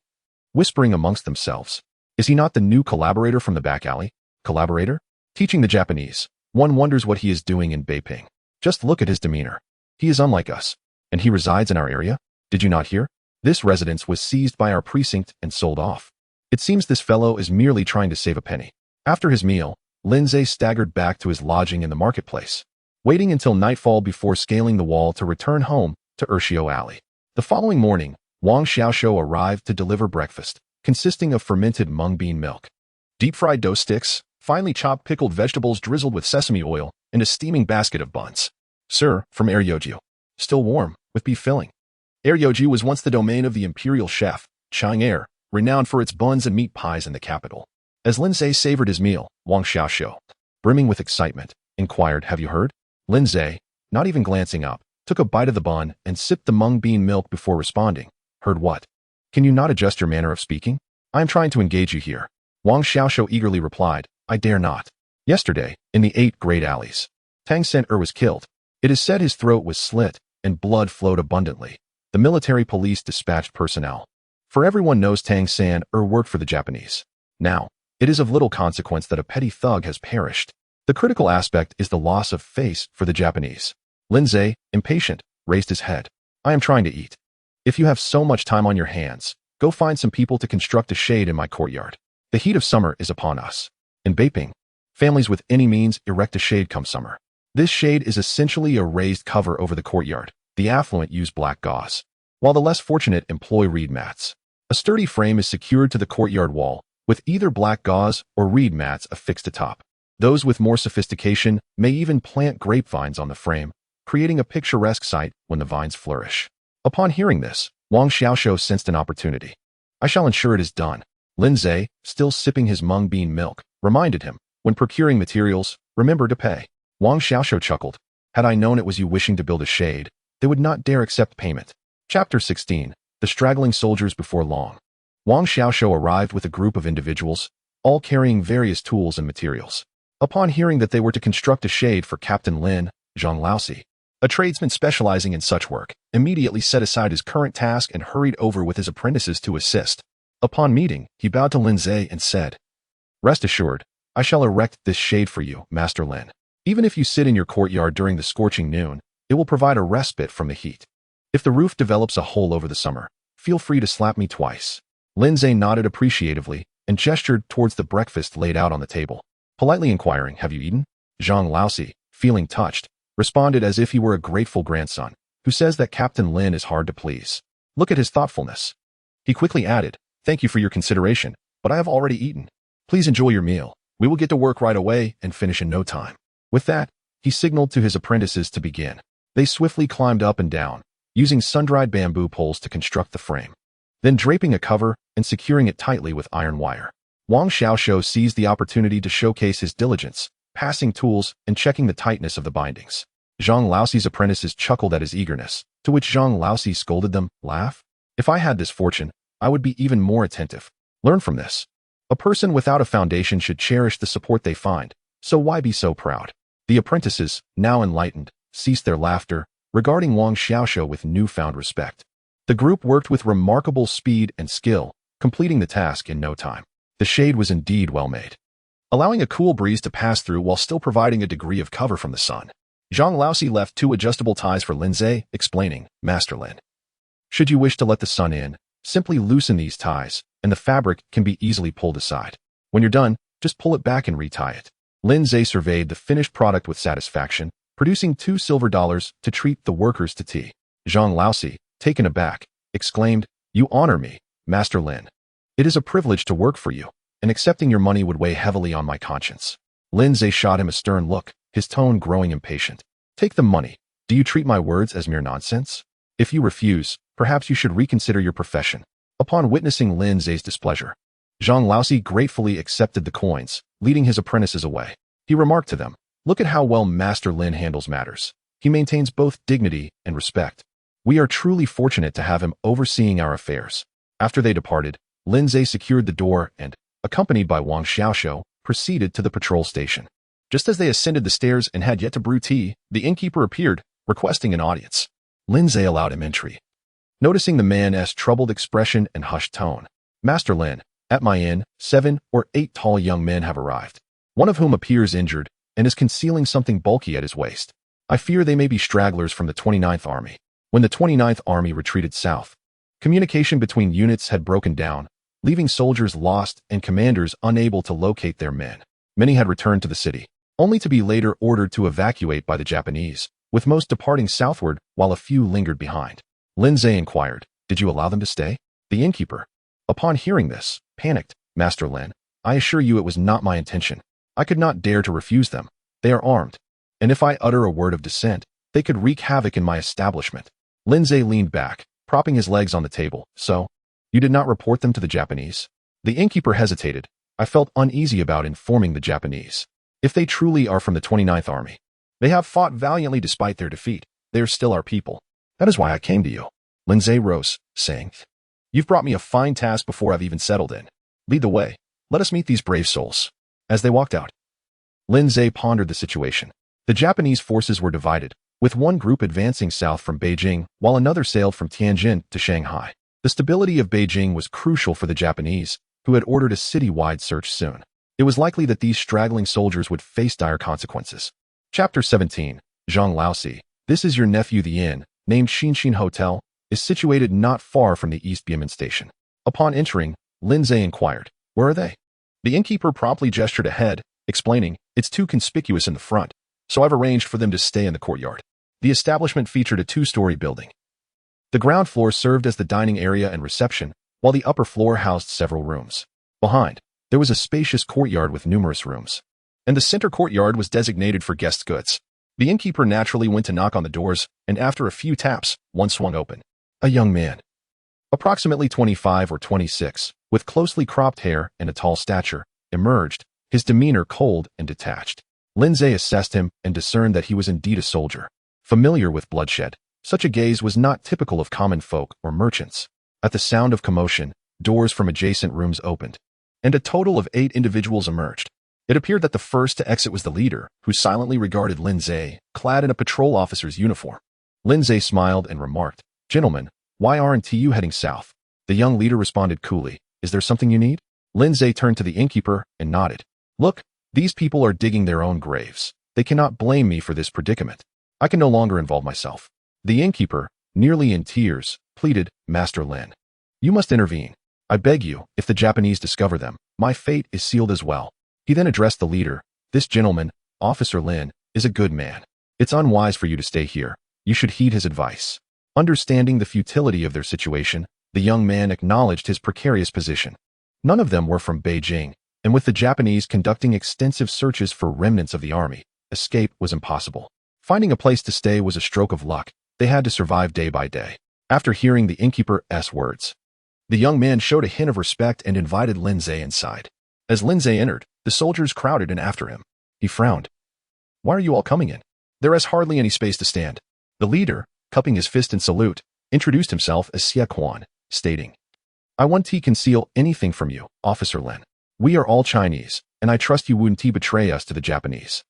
whispering amongst themselves, is he not the new collaborator from the back alley? Collaborator? Teaching the Japanese. One wonders what he is doing in Beiping. Just look at his demeanor. He is unlike us. And he resides in our area? Did you not hear? This residence was seized by our precinct and sold off. It seems this fellow is merely trying to save a penny. After his meal, Lin Zhe staggered back to his lodging in the marketplace, waiting until nightfall before scaling the wall to return home to Urshio Alley. The following morning, Wang Xiaoxiu arrived to deliver breakfast, consisting of fermented mung bean milk, deep-fried dough sticks, finely chopped pickled vegetables drizzled with sesame oil, and a steaming basket of buns. Sir, from Eryoju. Still warm, with beef filling. Eryoju was once the domain of the imperial chef, Chang'er, renowned for its buns and meat pies in the capital. As Lin Zhe savored his meal, Wang Xiaoxiu, brimming with excitement, inquired, have you heard? Lin Zhe, not even glancing up, took a bite of the bun and sipped the mung bean milk before responding. Heard what? Can you not adjust your manner of speaking? I am trying to engage you here. Wang Xiaoxiu eagerly replied, I dare not. Yesterday, in the 8 great alleys, Tang San-er was killed. It is said his throat was slit, and blood flowed abundantly. The military police dispatched personnel. For everyone knows Tang San-er worked for the Japanese. Now, it is of little consequence that a petty thug has perished. The critical aspect is the loss of face for the Japanese. Lin Zhe, impatient, raised his head. I am trying to eat. If you have so much time on your hands, go find some people to construct a shade in my courtyard. The heat of summer is upon us. In Beiping, families with any means erect a shade come summer. This shade is essentially a raised cover over the courtyard. The affluent use black gauze, while the less fortunate employ reed mats. A sturdy frame is secured to the courtyard wall, with either black gauze or reed mats affixed atop. Those with more sophistication may even plant grapevines on the frame, creating a picturesque sight when the vines flourish. Upon hearing this, Wang Xiaoxiu sensed an opportunity. I shall ensure it is done. Lin Zhe, still sipping his mung bean milk, reminded him, when procuring materials, remember to pay. Wang Xiaoxiu chuckled. Had I known it was you wishing to build a shade, they would not dare accept payment. Chapter 16. The straggling soldiers before long. Wang Xiaoxiu arrived with a group of individuals, all carrying various tools and materials. Upon hearing that they were to construct a shade for Captain Lin, Zhang Laosi, a tradesman specializing in such work, immediately set aside his current task and hurried over with his apprentices to assist. Upon meeting, he bowed to Lin Zhe and said, Rest assured, I shall erect this shade for you, Master Lin. Even if you sit in your courtyard during the scorching noon, it will provide a respite from the heat. If the roof develops a hole over the summer, feel free to slap me twice. Lin Zhe nodded appreciatively and gestured towards the breakfast laid out on the table, politely inquiring, have you eaten? Zhang Laosi, feeling touched, responded as if he were a grateful grandson who says that Captain Lin is hard to please. Look at his thoughtfulness. He quickly added, "Thank you for your consideration, but I have already eaten. Please enjoy your meal. We will get to work right away and finish in no time." With that, he signaled to his apprentices to begin. They swiftly climbed up and down, using sun-dried bamboo poles to construct the frame, then draping a cover and securing it tightly with iron wire. Wang Xiaoshou seized the opportunity to showcase his diligence, passing tools and checking the tightness of the bindings. Zhang Laoxi's apprentices chuckled at his eagerness, to which Zhang Laoxi scolded them, "Laugh? If I had this fortune, I would be even more attentive. Learn from this. A person without a foundation should cherish the support they find, so why be so proud?" The apprentices, now enlightened, ceased their laughter, regarding Wang Xiaoshou with newfound respect. The group worked with remarkable speed and skill, completing the task in no time. The shade was indeed well made, allowing a cool breeze to pass through while still providing a degree of cover from the sun. Zhang Laoxi left 2 adjustable ties for Lin Zhe, explaining, "Master Lin, should you wish to let the sun in, simply loosen these ties, and the fabric can be easily pulled aside. When you're done, just pull it back and retie it." Lin Zhe surveyed the finished product with satisfaction, producing $2 silver to treat the workers to tea. Zhang Laoxi, taken aback, exclaimed, "You honor me, Master Lin. It is a privilege to work for you, and accepting your money would weigh heavily on my conscience." Lin Zhe shot him a stern look, his tone growing impatient. "Take the money. Do you treat my words as mere nonsense? If you refuse, perhaps you should reconsider your profession." Upon witnessing Lin Zhe's displeasure, Zhang Laoxi gratefully accepted the coins, leading his apprentices away. He remarked to them, "Look at how well Master Lin handles matters. He maintains both dignity and respect. We are truly fortunate to have him overseeing our affairs." After they departed, Lin Zhe secured the door and, accompanied by Wang Xiaoshou, proceeded to the patrol station. Just as they ascended the stairs and had yet to brew tea, the innkeeper appeared, requesting an audience. Lin Zhe allowed him entry. Noticing the man's troubled expression and hushed tone, "Master Lin, at my inn, 7 or 8 tall young men have arrived, one of whom appears injured and is concealing something bulky at his waist. I fear they may be stragglers from the 29th Army." When the 29th Army retreated south, communication between units had broken down, leaving soldiers lost and commanders unable to locate their men. Many had returned to the city, only to be later ordered to evacuate by the Japanese, with most departing southward while a few lingered behind. Lin Zhe inquired, "Did you allow them to stay?" The innkeeper, upon hearing this, panicked, "Master Lin, I assure you it was not my intention. I could not dare to refuse them. They are armed, and if I utter a word of dissent, they could wreak havoc in my establishment." Lin Zhe leaned back, propping his legs on the table. "So, you did not report them to the Japanese?" The innkeeper hesitated. "I felt uneasy about informing the Japanese. If they truly are from the 29th Army, they have fought valiantly despite their defeat. They are still our people. That is why I came to you." Lin Zhe rose, saying, "You've brought me a fine task before I've even settled in. Lead the way. Let us meet these brave souls." As they walked out, Lin Zhe pondered the situation. The Japanese forces were divided, with one group advancing south from Beijing, while another sailed from Tianjin to Shanghai. The stability of Beijing was crucial for the Japanese, who had ordered a city-wide search soon. It was likely that these straggling soldiers would face dire consequences. Chapter 17, Zhang Laoxi. This is your nephew. The inn, named Xinshin Hotel, is situated not far from the East Beiping Station. Upon entering, Lin Zhe inquired, "Where are they?" The innkeeper promptly gestured ahead, explaining, "It's too conspicuous in the front, so I've arranged for them to stay in the courtyard." The establishment featured a 2-story building. The ground floor served as the dining area and reception, while the upper floor housed several rooms. Behind, there was a spacious courtyard with numerous rooms, and the center courtyard was designated for guest goods. The innkeeper naturally went to knock on the doors, and after a few taps, one swung open. A young man, approximately 25 or 26, with closely cropped hair and a tall stature, emerged, his demeanor cold and detached. Lin Zhe assessed him and discerned that he was indeed a soldier, familiar with bloodshed. Such a gaze was not typical of common folk or merchants. At the sound of commotion, doors from adjacent rooms opened, and a total of 8 individuals emerged. It appeared that the first to exit was the leader, who silently regarded Lin Zhe, clad in a patrol officer's uniform. Lin Zhe smiled and remarked, "Gentlemen, why aren't you heading south?" The young leader responded coolly, "Is there something you need?" Lin Zhe turned to the innkeeper and nodded. "Look, these people are digging their own graves. They cannot blame me for this predicament. I can no longer involve myself." The innkeeper, nearly in tears, pleaded, "Master Lin, you must intervene. I beg you, if the Japanese discover them, my fate is sealed as well." He then addressed the leader, "This gentleman, Officer Lin, is a good man. It's unwise for you to stay here. You should heed his advice. Understanding the futility of their situation, the young man acknowledged his precarious position. None of them were from Beijing, and with the Japanese conducting extensive searches for remnants of the army, escape was impossible. Finding a place to stay was a stroke of luck. They had to survive day by day. After hearing the innkeeper's words, the young man showed a hint of respect and invited Lindsay inside. As Lindsay entered, the soldiers crowded in after him. He frowned. Why are you all coming in? There is hardly any space to stand. The leader, cupping his fist in salute, introduced himself as Xie Quan, stating, I won't conceal anything from you, Officer Lin. We are all Chinese, and I trust you wouldn't betray us to the Japanese.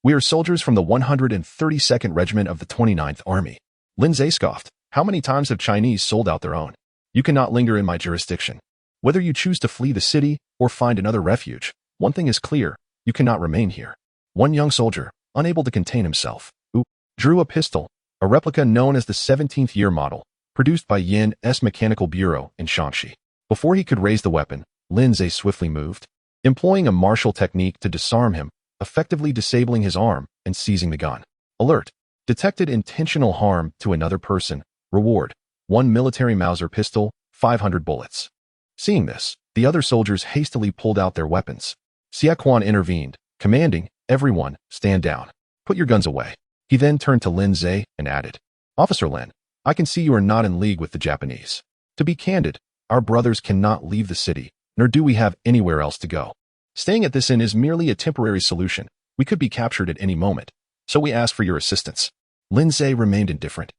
We are soldiers from the 132nd Regiment of the 29th Army. Lindsay scoffed. How many times have Chinese sold out their own? You cannot linger in my jurisdiction. Whether you choose to flee the city or find another refuge, one thing is clear, you cannot remain here. One young soldier, unable to contain himself, drew a pistol, a replica known as the 17th year model, produced by Yin's Mechanical Bureau in Shaanxi. Before he could raise the weapon, Lindsay swiftly moved, employing a martial technique to disarm him, effectively disabling his arm and seizing the gun. Alert! Detected intentional harm to another person. Reward: 1 military Mauser pistol, 500 bullets. Seeing this, the other soldiers hastily pulled out their weapons. Xie Quan intervened, commanding, everyone, stand down. Put your guns away. He then turned to Lindsay and added, Officer Lin, I can see you are not in league with the Japanese. To be candid, our brothers cannot leave the city, nor do we have anywhere else to go. Staying at this inn is merely a temporary solution. We could be captured at any moment, so we ask for your assistance. Lindsay remained indifferent.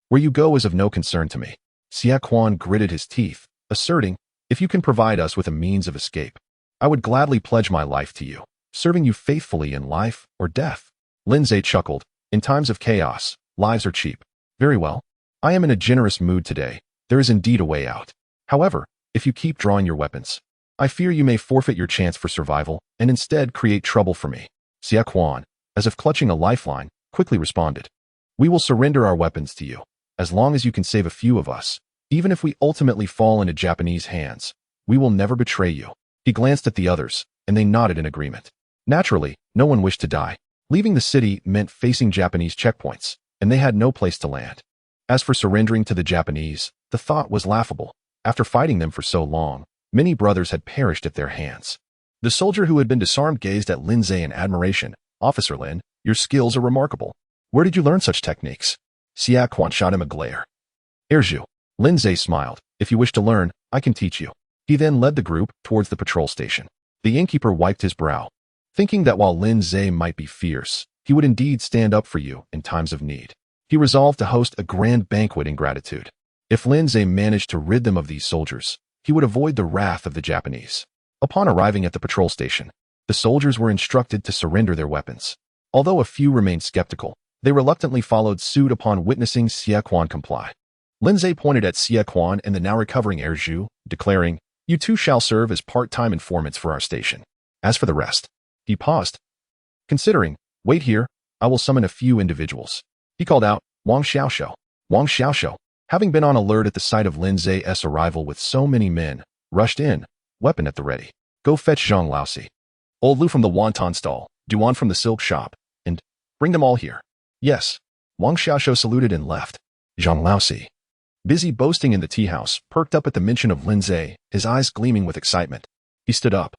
Where you go is of no concern to me. Xie Quan gritted his teeth, asserting, if you can provide us with a means of escape, I would gladly pledge my life to you, serving you faithfully in life or death. Lindsay chuckled. In times of chaos, lives are cheap. Very well. I am in a generous mood today. There is indeed a way out. However, if you keep drawing your weapons, I fear you may forfeit your chance for survival and instead create trouble for me. Xie Quan, as if clutching a lifeline, quickly responded. We will surrender our weapons to you, as long as you can save a few of us. Even if we ultimately fall into Japanese hands, we will never betray you. He glanced at the others, and they nodded in agreement. Naturally, no one wished to die. Leaving the city meant facing Japanese checkpoints, and they had no place to land. As for surrendering to the Japanese, the thought was laughable. After fighting them for so long, many brothers had perished at their hands. The soldier who had been disarmed gazed at Lindsay in admiration. Officer Lin, your skills are remarkable. Where did you learn such techniques? Xie Quan shot him a glare. Erju. Lindsay smiled. If you wish to learn, I can teach you. He then led the group towards the patrol station. The innkeeper wiped his brow, thinking that while Lindsay might be fierce, he would indeed stand up for you in times of need. He resolved to host a grand banquet in gratitude. If Lindsay managed to rid them of these soldiers, he would avoid the wrath of the Japanese. Upon arriving at the patrol station, the soldiers were instructed to surrender their weapons. Although a few remained skeptical, they reluctantly followed suit upon witnessing Xie Quan comply. Lindsay pointed at Xie Quan and the now recovering Erju, declaring, You two shall serve as part-time informants for our station. As for the rest, he paused, considering, wait here, I will summon a few individuals. He called out, Wang Xiaoshou. Wang Xiaoshou, having been on alert at the sight of Lindsay's arrival with so many men, rushed in, weapon at the ready. Go fetch Zhang Laosi, Old Lu from the wonton stall, Duan from the silk shop, and bring them all here. Yes. Wang Xiaoshou saluted and left. Zhang Laosi, busy boasting in the tea house, perked up at the mention of Lindsay, his eyes gleaming with excitement. He stood up,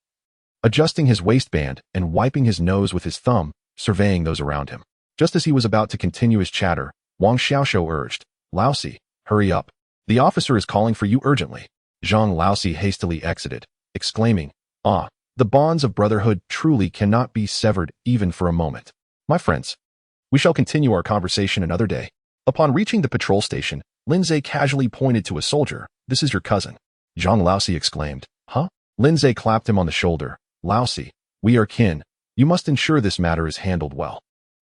adjusting his waistband and wiping his nose with his thumb, surveying those around him. Just as he was about to continue his chatter, Wang Xiaoshou urged, Laosi, hurry up. The officer is calling for you urgently. Zhang Laosi hastily exited, exclaiming, Ah, the bonds of brotherhood truly cannot be severed even for a moment. My friends, we shall continue our conversation another day. Upon reaching the patrol station, Lindsay casually pointed to a soldier. This is your cousin. Zhang Laosi exclaimed, Huh? Lindsay clapped him on the shoulder. Laosi, we are kin. You must ensure this matter is handled well.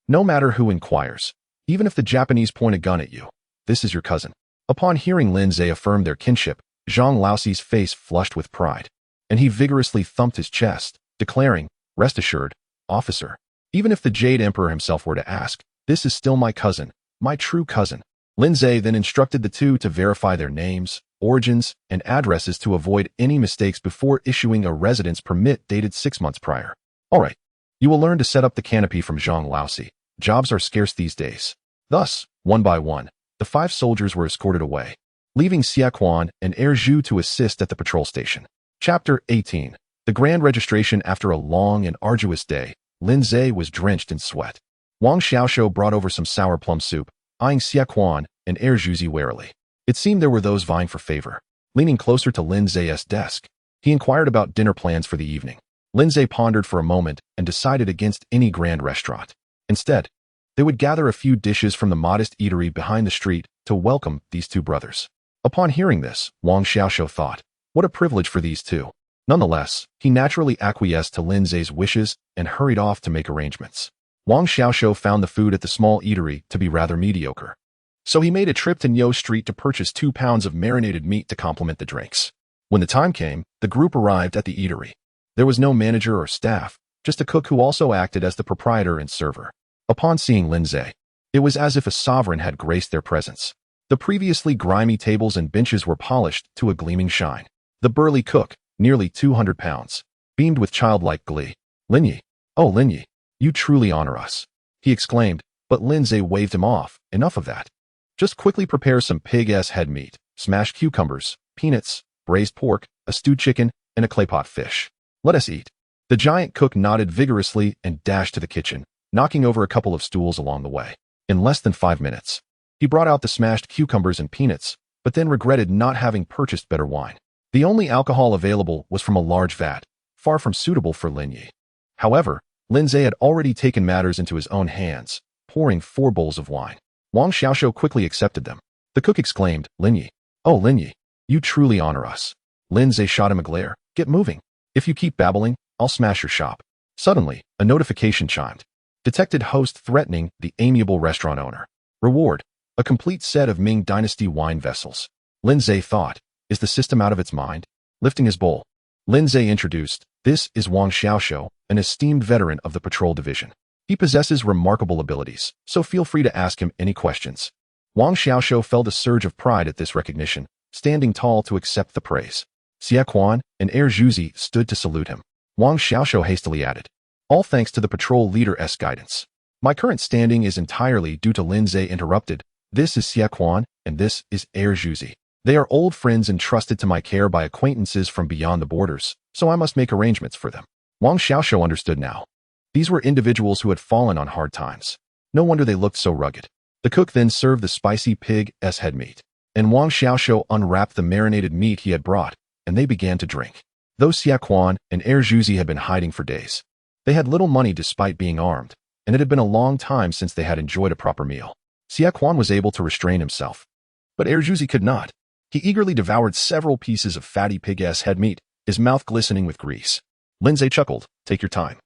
No matter who inquires, even if the Japanese point a gun at you, this is your cousin. Upon hearing Lindsay affirm their kinship, Zhang Laosi's face flushed with pride, and he vigorously thumped his chest, declaring, Rest assured, officer, even if the Jade Emperor himself were to ask, this is still my cousin, my true cousin. Lindsay then instructed the two to verify their names, origins, and addresses to avoid any mistakes before issuing a residence permit dated 6 months prior. All right, you will learn to set up the canopy from Zhang Laosi. Jobs are scarce these days. Thus, one by one, the 5 soldiers were escorted away, leaving Xia Quan and Air Zhu to assist at the patrol station. Chapter 18. The Grand Registration. After a long and arduous day, Lin Zhe was drenched in sweat. Wang Xiaoxiu brought over some sour plum soup, eyeing Xia Quan and Air Zhuzi warily. It seemed there were those vying for favor. Leaning closer to Lin Zhe's desk, he inquired about dinner plans for the evening. Lin Zhe pondered for a moment and decided against any grand restaurant. Instead, they would gather a few dishes from the modest eatery behind the street to welcome these 2 brothers. Upon hearing this, Wang Xiaoxiu thought, what a privilege for these 2. Nonetheless, he naturally acquiesced to Lin Zhe's wishes and hurried off to make arrangements. Wang Xiaoxiu found the food at the small eatery to be rather mediocre, so he made a trip to Niu Street to purchase 2 pounds of marinated meat to complement the drinks. When the time came, the group arrived at the eatery. There was no manager or staff, just a cook who also acted as the proprietor and server. Upon seeing Lin Zhe, it was as if a sovereign had graced their presence. The previously grimy tables and benches were polished to a gleaming shine. The burly cook, nearly 200 pounds, beamed with childlike glee. Lin Yi, oh Lin Yi, you truly honor us, he exclaimed, but Lin Zhe waved him off. Enough of that. Just quickly prepare some pig's head meat, smashed cucumbers, peanuts, braised pork, a stewed chicken, and a claypot fish. Let us eat. The giant cook nodded vigorously and dashed to the kitchen, knocking over a couple of stools along the way. In less than 5 minutes, he brought out the smashed cucumbers and peanuts, but then regretted not having purchased better wine. The only alcohol available was from a large vat, far from suitable for Lin Yi. However, Lin Zhe had already taken matters into his own hands, pouring 4 bowls of wine. Wang Xiaoxiu quickly accepted them. The cook exclaimed, Lin Yi, oh Lin Yi, you truly honor us. Lin Zhe shot him a glare. Get moving. If you keep babbling, I'll smash your shop. Suddenly, a notification chimed. Detected host threatening the amiable restaurant owner. Reward, a complete set of Ming Dynasty wine vessels. Lin Zhe thought, is the system out of its mind? Lifting his bowl, Lin Zhe introduced, this is Wang Xiaoxiu, an esteemed veteran of the patrol division. He possesses remarkable abilities, so feel free to ask him any questions. Wang Xiaoxiu felt a surge of pride at this recognition, standing tall to accept the praise. Xia Quan and Air Zhuzi stood to salute him. Wang Xiaoxiu hastily added, all thanks to the patrol leader's guidance. My current standing is entirely due to Lin Zhe interrupted. This is Xia Quan, and this is Air Zhuzi. They are old friends entrusted to my care by acquaintances from beyond the borders, so I must make arrangements for them. Wang Xiaoxiu understood now. These were individuals who had fallen on hard times. No wonder they looked so rugged. The cook then served the spicy pig's head meat, and Wang Xiaoxiu unwrapped the marinated meat he had brought, and they began to drink. Though Xia Quan and Air Zhuzi had been hiding for days, they had little money despite being armed, and it had been a long time since they had enjoyed a proper meal. Xia Quan was able to restrain himself, but Air Zhuzi could not. He eagerly devoured several pieces of fatty pig's head meat, his mouth glistening with grease. Lin Zhe chuckled, take your time.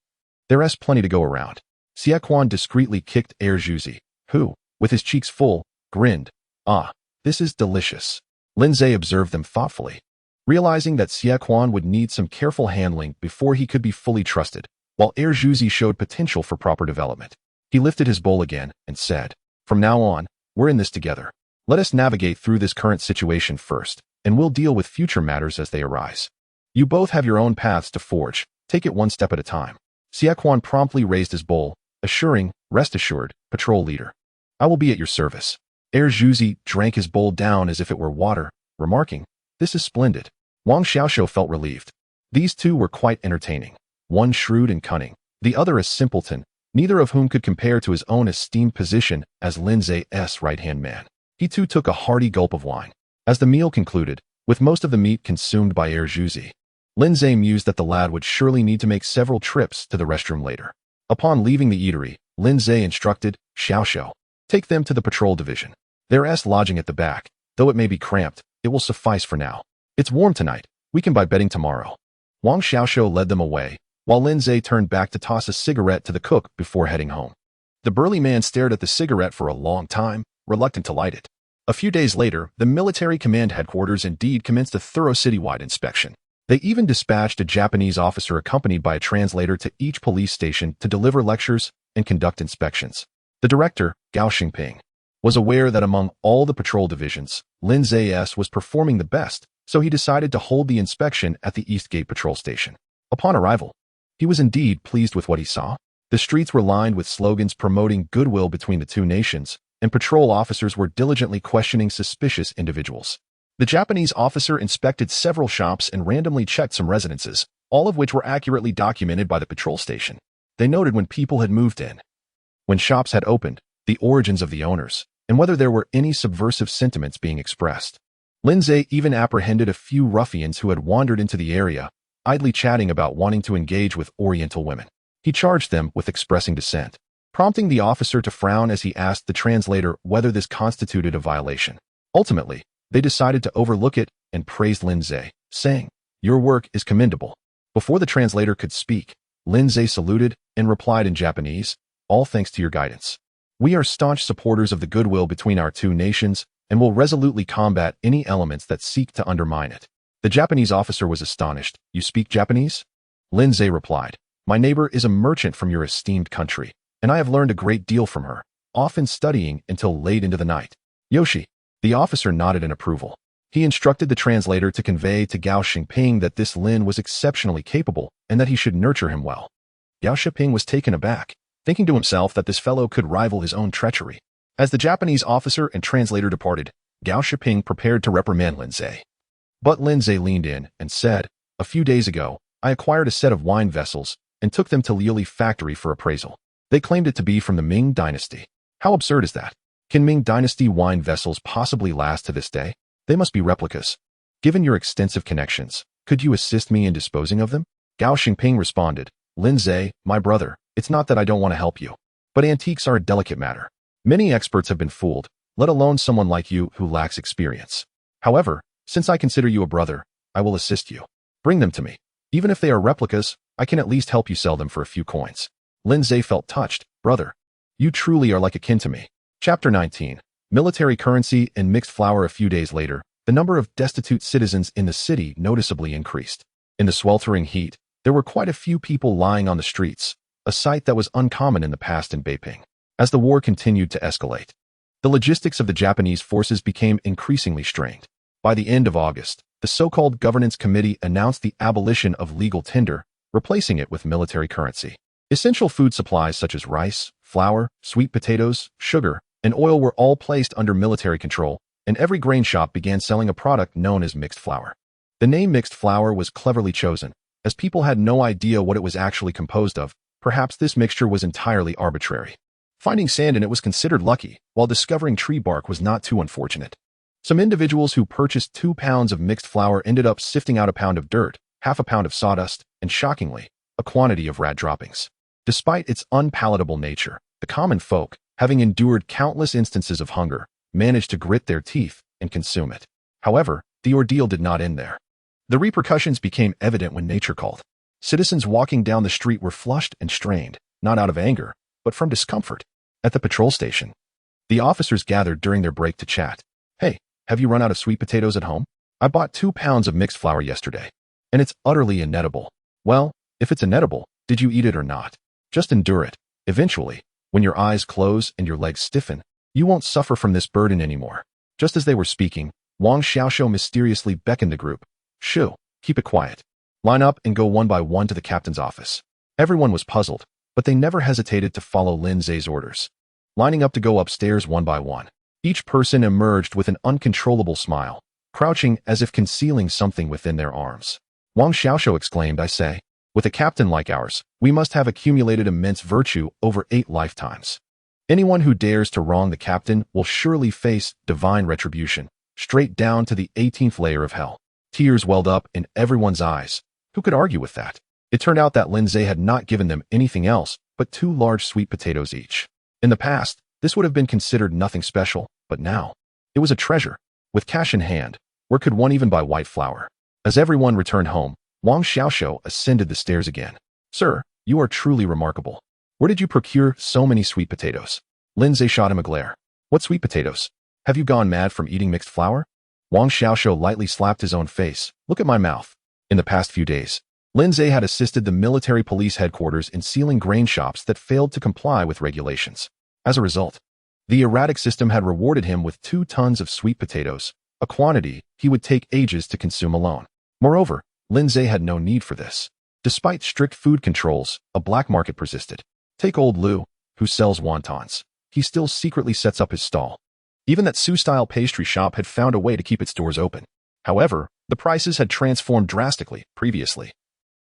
There's plenty to go around. Xia Quan discreetly kicked Air Zhuzi, who, with his cheeks full, grinned. Ah, this is delicious. Lin Zhe observed them thoughtfully, realizing that Xia Quan would need some careful handling before he could be fully trusted, while Air Zhuzi showed potential for proper development. He lifted his bowl again and said, from now on, we're in this together. Let us navigate through this current situation first, and we'll deal with future matters as they arise. You both have your own paths to forge. Take it one step at a time. Xia Quan promptly raised his bowl, assuring, rest assured, patrol leader. I will be at your service. Air Zhuzi drank his bowl down as if it were water, remarking, this is splendid. Wang Xiaoxiu felt relieved. These 2 were quite entertaining. One shrewd and cunning, the other a simpleton, neither of whom could compare to his own esteemed position as Lin Zhe's right-hand man. He too took a hearty gulp of wine. As the meal concluded, with most of the meat consumed by Air Zhuzi, Lin Zhe mused that the lad would surely need to make several trips to the restroom later. Upon leaving the eatery, Lin Zhe instructed, Xiaoxiu, take them to the patrol division. There's lodging at the back. Though it may be cramped, it will suffice for now. It's warm tonight. We can buy bedding tomorrow. Wang Xiaoxiu led them away, while Lin Zhe turned back to toss a cigarette to the cook before heading home. The burly man stared at the cigarette for a long time, reluctant to light it. A few days later, the military command headquarters indeed commenced a thorough citywide inspection. They even dispatched a Japanese officer accompanied by a translator to each police station to deliver lectures and conduct inspections. The director, Gao Xingping, was aware that among all the patrol divisions, Lin Zhe's was performing the best, so he decided to hold the inspection at the East Gate Patrol Station. Upon arrival, he was indeed pleased with what he saw. The streets were lined with slogans promoting goodwill between the two nations, and patrol officers were diligently questioning suspicious individuals. The Japanese officer inspected several shops and randomly checked some residences, all of which were accurately documented by the patrol station. They noted when people had moved in, when shops had opened, the origins of the owners, and whether there were any subversive sentiments being expressed. Lindsay even apprehended a few ruffians who had wandered into the area, idly chatting about wanting to engage with Oriental women. He charged them with expressing dissent, prompting the officer to frown as he asked the translator whether this constituted a violation. Ultimately, they decided to overlook it and praised Lindsay, saying, "Your work is commendable." Before the translator could speak, Lindsay saluted and replied in Japanese, "All thanks to your guidance. We are staunch supporters of the goodwill between our two nations and will resolutely combat any elements that seek to undermine it." The Japanese officer was astonished. "You speak Japanese?" Lindsay replied, "My neighbor is a merchant from your esteemed country, and I have learned a great deal from her, often studying until late into the night." "Yoshi." The officer nodded in approval. He instructed the translator to convey to Gao Xingping that this Lin was exceptionally capable and that he should nurture him well. Gao Xingping was taken aback, thinking to himself that this fellow could rival his own treachery. As the Japanese officer and translator departed, Gao Xingping prepared to reprimand Lindsay. But Lindsay leaned in and said, "A few days ago, I acquired a set of wine vessels and took them to Liuli factory for appraisal. They claimed it to be from the Ming dynasty. How absurd is that? Can Ming dynasty wine vessels possibly last to this day? They must be replicas. Given your extensive connections, could you assist me in disposing of them?" Gao Xingping responded, "Lindsay, my brother, it's not that I don't want to help you, but antiques are a delicate matter. Many experts have been fooled, let alone someone like you who lacks experience. However, since I consider you a brother, I will assist you. Bring them to me. Even if they are replicas, I can at least help you sell them for a few coins." Lindsay felt touched. "Brother, you truly are like a kin to me." Chapter 19. Military currency and mixed flour. A few days later, the number of destitute citizens in the city noticeably increased. In the sweltering heat, there were quite a few people lying on the streets, a sight that was uncommon in the past in Beiping. As the war continued to escalate, the logistics of the Japanese forces became increasingly strained. By the end of August, the so-called Governance Committee announced the abolition of legal tender, replacing it with military currency. Essential food supplies such as rice, flour, sweet potatoes, sugar, and oil were all placed under military control, and every grain shop began selling a product known as mixed flour. The name mixed flour was cleverly chosen, as people had no idea what it was actually composed of. Perhaps this mixture was entirely arbitrary. Finding sand in it was considered lucky, while discovering tree bark was not too unfortunate. Some individuals who purchased 2 pounds of mixed flour ended up sifting out a pound of dirt, half a pound of sawdust, and shockingly, a quantity of rat droppings. Despite its unpalatable nature, the common folk, having endured countless instances of hunger, managed to grit their teeth and consume it. However, the ordeal did not end there. The repercussions became evident when nature called. Citizens walking down the street were flushed and strained, not out of anger, but from discomfort. At the patrol station, the officers gathered during their break to chat. "Hey, have you run out of sweet potatoes at home? I bought 2 pounds of mixed flour yesterday, and it's utterly inedible." "Well, if it's inedible, did you eat it or not? Just endure it. Eventually, when your eyes close and your legs stiffen, you won't suffer from this burden anymore." Just as they were speaking, Wang Xiaoxiu mysteriously beckoned the group. "Shoo, keep it quiet. Line up and go one by one to the captain's office." Everyone was puzzled, but they never hesitated to follow Lindsay's orders. Lining up to go upstairs one by one, each person emerged with an uncontrollable smile, crouching as if concealing something within their arms. Wang Xiaoxiu exclaimed, "I say, with a captain like ours, we must have accumulated immense virtue over 8 lifetimes. Anyone who dares to wrong the captain will surely face divine retribution, straight down to the 18th layer of hell." Tears welled up in everyone's eyes. Who could argue with that? It turned out that Lindsay had not given them anything else but 2 large sweet potatoes each. In the past, this would have been considered nothing special, but now, it was a treasure. With cash in hand, where could one even buy white flour? As everyone returned home, Wang Xiaoxiu ascended the stairs again. "Sir, you are truly remarkable. Where did you procure so many sweet potatoes?" Lindsay shot him a glare. "What sweet potatoes? Have you gone mad from eating mixed flour?" Wang Xiaoxiu lightly slapped his own face. "Look at my mouth." In the past few days, Lindsay had assisted the military police headquarters in sealing grain shops that failed to comply with regulations. As a result, the erratic system had rewarded him with 2 tons of sweet potatoes, a quantity he would take ages to consume alone. Moreover, Lindsay had no need for this. Despite strict food controls, a black market persisted. Take old Lou, who sells wontons. He still secretly sets up his stall. Even that Sioux-style pastry shop had found a way to keep its doors open. However, the prices had transformed drastically previously.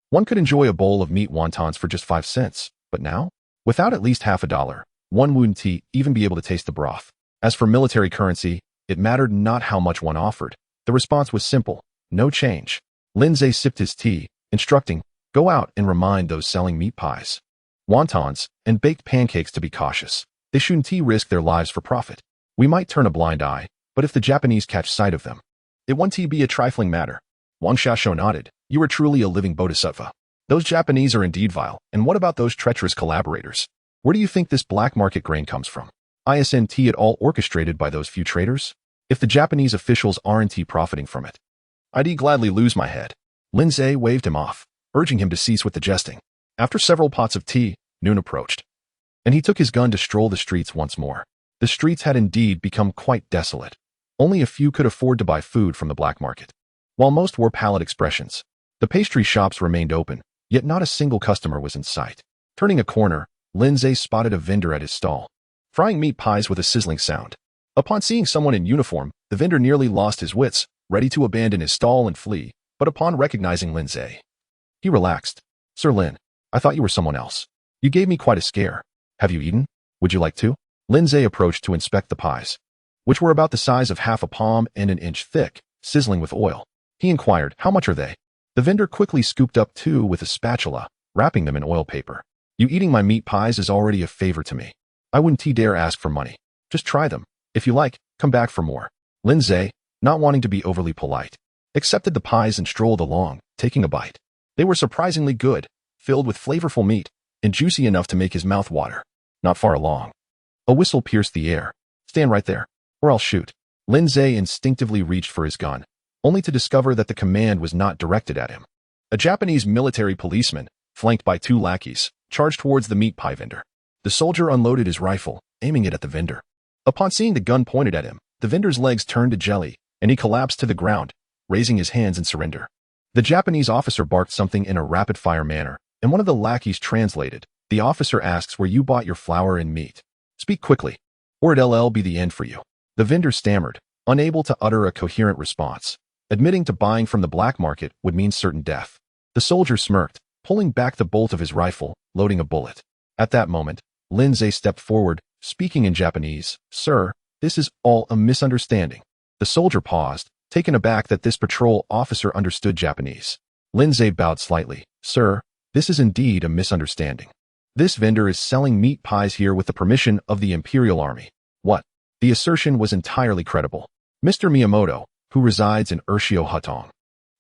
One could enjoy a bowl of meat wontons for just 5 cents, but now, without at least half a dollar, one wouldn't even be able to taste the broth. As for military currency, it mattered not how much one offered. The response was simple: no change. Lindsay sipped his tea, instructing, "Go out and remind those selling meat pies, wontons, and baked pancakes to be cautious. They shouldn't risk their lives for profit. We might turn a blind eye, but if the Japanese catch sight of them, it won't be a trifling matter." Wang Xiaoshu nodded. "You are truly a living bodhisattva. Those Japanese are indeed vile. And what about those treacherous collaborators? Where do you think this black market grain comes from? Isn't it all orchestrated by those few traders? If the Japanese officials aren't profiting from it, I'd gladly lose my head." Lindsay waved him off, urging him to cease with the jesting. After several pots of tea, noon approached, and he took his gun to stroll the streets once more. The streets had indeed become quite desolate. Only a few could afford to buy food from the black market. While most wore pallid expressions, the pastry shops remained open, yet not a single customer was in sight. Turning a corner, Lindsay spotted a vendor at his stall, frying meat pies with a sizzling sound. Upon seeing someone in uniform, the vendor nearly lost his wits, ready to abandon his stall and flee, but upon recognizing Lindsay, he relaxed. "Sir Lin, I thought you were someone else. You gave me quite a scare. Have you eaten? Would you like to?" Lindsay approached to inspect the pies, which were about the size of half a palm and an inch thick, sizzling with oil. He inquired, "How much are they?" The vendor quickly scooped up 2 with a spatula, wrapping them in oil paper. "You eating my meat pies is already a favor to me. I wouldn't dare ask for money. Just try them. If you like, come back for more." Lindsay, not wanting to be overly polite, accepted the pies and strolled along, taking a bite. They were surprisingly good, filled with flavorful meat, and juicy enough to make his mouth water. Not far along, a whistle pierced the air. "Stand right there, or I'll shoot." Lindsay instinctively reached for his gun, only to discover that the command was not directed at him. A Japanese military policeman, flanked by 2 lackeys, charged towards the meat pie vendor. The soldier unloaded his rifle, aiming it at the vendor. Upon seeing the gun pointed at him, the vendor's legs turned to jelly, and he collapsed to the ground, raising his hands in surrender. The Japanese officer barked something in a rapid-fire manner, and one of the lackeys translated. "The officer asks where you bought your flour and meat. Speak quickly, or it'll be the end for you." The vendor stammered, unable to utter a coherent response. Admitting to buying from the black market would mean certain death. The soldier smirked, pulling back the bolt of his rifle, loading a bullet. At that moment, Lindsay stepped forward, speaking in Japanese. "Sir, this is all a misunderstanding." The soldier paused, taken aback that this patrol officer understood Japanese. Lindsay bowed slightly. "Sir, this is indeed a misunderstanding. This vendor is selling meat pies here with the permission of the Imperial Army." What? The assertion was entirely credible. "Mr. Miyamoto, who resides in Urshio Hutong,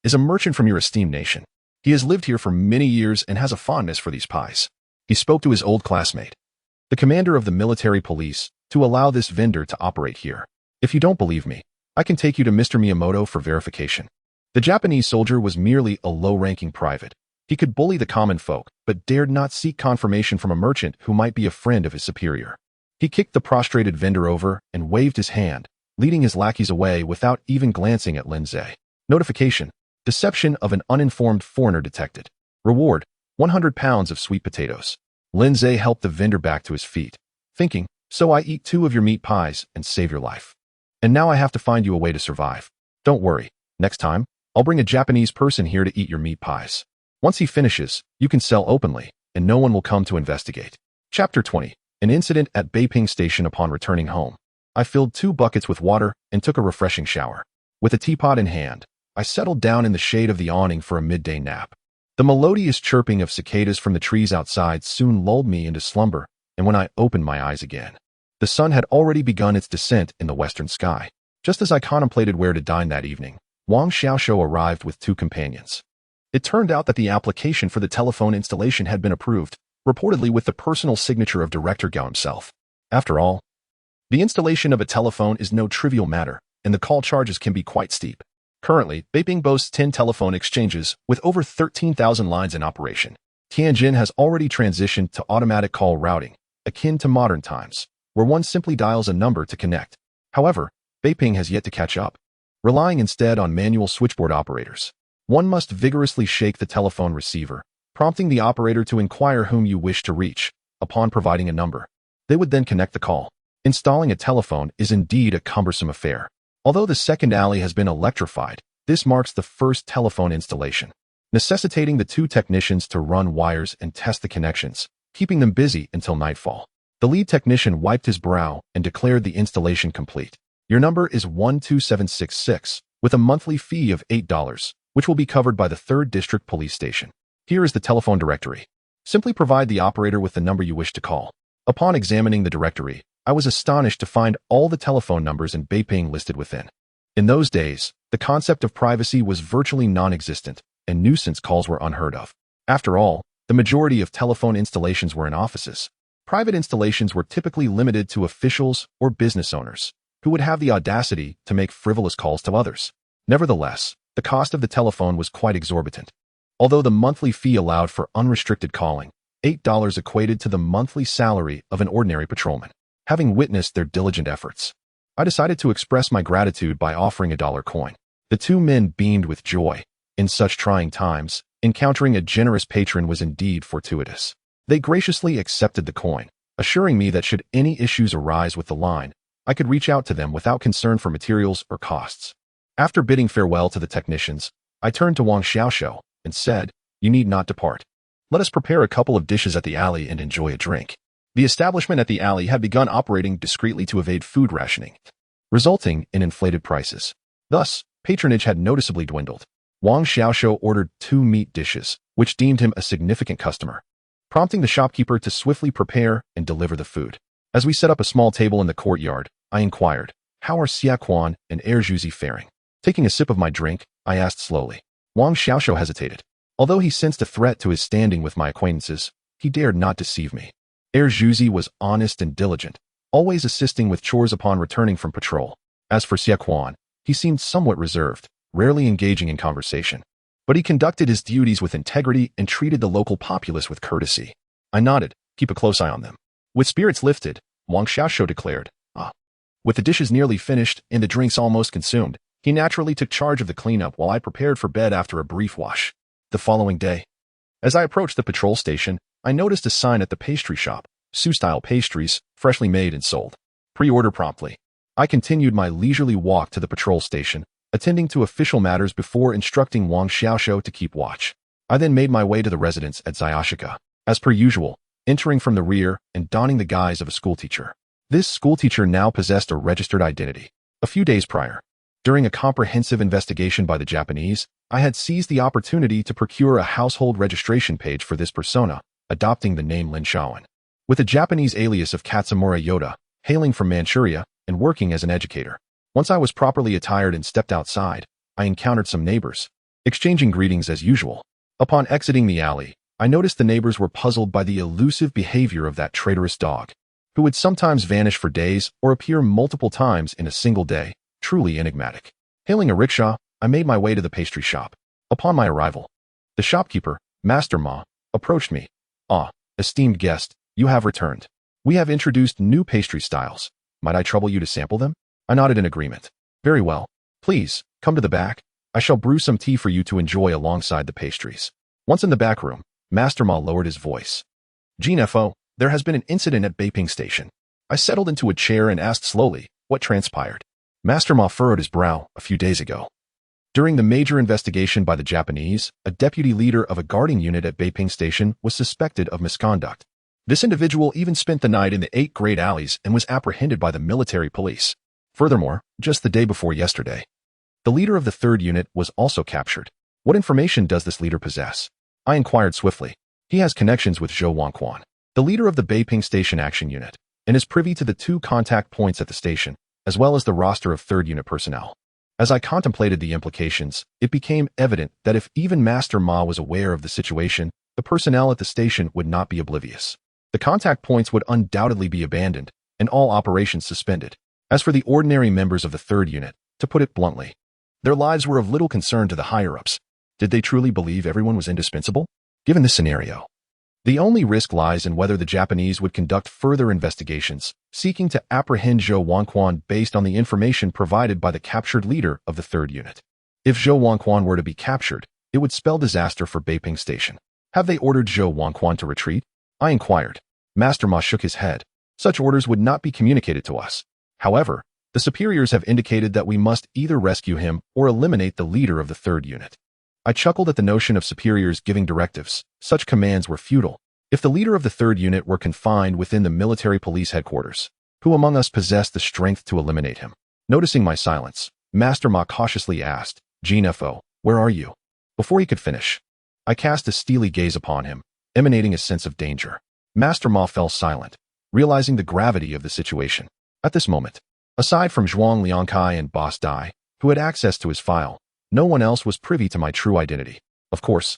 is a merchant from your esteemed nation. He has lived here for many years and has a fondness for these pies." He spoke to his old classmate, the commander of the military police, to allow this vendor to operate here. "If you don't believe me, I can take you to Mr. Miyamoto for verification." The Japanese soldier was merely a low-ranking private. He could bully the common folk, but dared not seek confirmation from a merchant who might be a friend of his superior. He kicked the prostrated vendor over and waved his hand, leading his lackeys away without even glancing at Lindsay. Notification: deception of an uninformed foreigner detected. Reward: 100 pounds of sweet potatoes. Lindsay helped the vendor back to his feet, thinking, "So I eat 2 of your meat pies and save your life. And now I have to find you a way to survive. Don't worry, next time, I'll bring a Japanese person here to eat your meat pies. Once he finishes, you can sell openly, and no one will come to investigate." Chapter 20. An incident at Beiping Station. Upon returning home, I filled 2 buckets with water and took a refreshing shower. With a teapot in hand, I settled down in the shade of the awning for a midday nap. The melodious chirping of cicadas from the trees outside soon lulled me into slumber, and when I opened my eyes again, the sun had already begun its descent in the western sky. Just as I contemplated where to dine that evening, Wang Xiaoshu arrived with 2 companions. It turned out that the application for the telephone installation had been approved, reportedly with the personal signature of Director Gao himself. After all, the installation of a telephone is no trivial matter, and the call charges can be quite steep. Currently, Beiping boasts 10 telephone exchanges with over 13,000 lines in operation. Tianjin has already transitioned to automatic call routing, akin to modern times, where one simply dials a number to connect. However, Beiping has yet to catch up, relying instead on manual switchboard operators. One must vigorously shake the telephone receiver, prompting the operator to inquire whom you wish to reach. upon providing a number. They would then connect the call. Installing a telephone is indeed a cumbersome affair. Although the second alley has been electrified, this marks the first telephone installation, necessitating the two technicians to run wires and test the connections, keeping them busy until nightfall. The lead technician wiped his brow and declared the installation complete. Your number is 12766, with a monthly fee of $8, which will be covered by the 3rd District Police Station. Here is the telephone directory. Simply provide the operator with the number you wish to call. Upon examining the directory, I was astonished to find all the telephone numbers in Beiping listed within. In those days, the concept of privacy was virtually non-existent, and nuisance calls were unheard of. After all, the majority of telephone installations were in offices. Private installations were typically limited to officials or business owners, who would have the audacity to make frivolous calls to others. Nevertheless, the cost of the telephone was quite exorbitant. Although the monthly fee allowed for unrestricted calling, $8 equated to the monthly salary of an ordinary patrolman. Having witnessed their diligent efforts, I decided to express my gratitude by offering a dollar coin. The two men beamed with joy. In such trying times, encountering a generous patron was indeed fortuitous. They graciously accepted the coin, assuring me that should any issues arise with the line, I could reach out to them without concern for materials or costs. After bidding farewell to the technicians, I turned to Wang Xiaoxiao and said, "You need not depart. Let us prepare a couple of dishes at the alley and enjoy a drink." The establishment at the alley had begun operating discreetly to evade food rationing, resulting in inflated prices. Thus, patronage had noticeably dwindled. Wang Xiaoxiao ordered 2 meat dishes, which deemed him a significant customer, prompting the shopkeeper to swiftly prepare and deliver the food. As we set up a small table in the courtyard, I inquired, "How are Xia Quan and Zhuzi faring?" Taking a sip of my drink, I asked slowly. Wang Xiaoxiao hesitated. Although he sensed a threat to his standing with my acquaintances, he dared not deceive me. Zhuzi was honest and diligent, always assisting with chores upon returning from patrol. As for Xia Quan, he seemed somewhat reserved, rarely engaging in conversation. But he conducted his duties with integrity and treated the local populace with courtesy. I nodded, keep a close eye on them. With spirits lifted, Wang Xiaoxiao declared, With the dishes nearly finished and the drinks almost consumed, he naturally took charge of the cleanup while I prepared for bed after a brief wash. The following day, as I approached the patrol station, I noticed a sign at the pastry shop, Su-style pastries, freshly made and sold. Pre-order promptly. I continued my leisurely walk to the patrol station, attending to official matters before instructing Wang Xiaoxiao to keep watch. I then made my way to the residence at Xiaoshika, as per usual, entering from the rear and donning the guise of a schoolteacher. This schoolteacher now possessed a registered identity. A few days prior, during a comprehensive investigation by the Japanese, I had seized the opportunity to procure a household registration page for this persona, adopting the name Lin Shaoan. With a Japanese alias of Katsumura Yoda, hailing from Manchuria and working as an educator. Once I was properly attired and stepped outside, I encountered some neighbors, exchanging greetings as usual. Upon exiting the alley, I noticed the neighbors were puzzled by the elusive behavior of that traitorous dog, who would sometimes vanish for days or appear multiple times in a single day, truly enigmatic. Hailing a rickshaw, I made my way to the pastry shop. Upon my arrival, the shopkeeper, Master Ma, approached me. Esteemed guest, you have returned. We have introduced new pastry styles. Might I trouble you to sample them? I nodded in agreement. Very well. Please, come to the back. I shall brew some tea for you to enjoy alongside the pastries. Once in the back room, Master Ma lowered his voice. GNFO, there has been an incident at Beiping Station. I settled into a chair and asked slowly, what transpired? Master Ma furrowed his brow. A few days ago, during the major investigation by the Japanese, a deputy leader of a guarding unit at Beiping Station was suspected of misconduct. This individual even spent the night in the 8 great alleys and was apprehended by the military police. Furthermore, just the day before yesterday, the leader of the 3rd unit was also captured. What information does this leader possess? I inquired swiftly. He has connections with Zhou Wangquan, the leader of the Beiping Station Action Unit, and is privy to the 2 contact points at the station, as well as the roster of 3rd unit personnel. As I contemplated the implications, it became evident that if even Master Ma was aware of the situation, the personnel at the station would not be oblivious. The contact points would undoubtedly be abandoned, and all operations suspended. As for the ordinary members of the 3rd unit, to put it bluntly, their lives were of little concern to the higher-ups. Did they truly believe everyone was indispensable? Given this scenario, the only risk lies in whether the Japanese would conduct further investigations, seeking to apprehend Zhou Wangquan based on the information provided by the captured leader of the 3rd unit. If Zhou Wangquan were to be captured, it would spell disaster for Beiping Station. Have they ordered Zhou Wangquan to retreat? I inquired. Master Ma shook his head. Such orders would not be communicated to us. However, the superiors have indicated that we must either rescue him or eliminate the leader of the third unit. I chuckled at the notion of superiors giving directives. Such commands were futile. If the leader of the third unit were confined within the military police headquarters, who among us possessed the strength to eliminate him? Noticing my silence, Master Ma cautiously asked, Jean Fo, where are you? Before he could finish, I cast a steely gaze upon him, emanating a sense of danger. Master Ma fell silent, realizing the gravity of the situation. At this moment, aside from Zhuang Liangkai and Boss Dai, who had access to his file, no one else was privy to my true identity. Of course,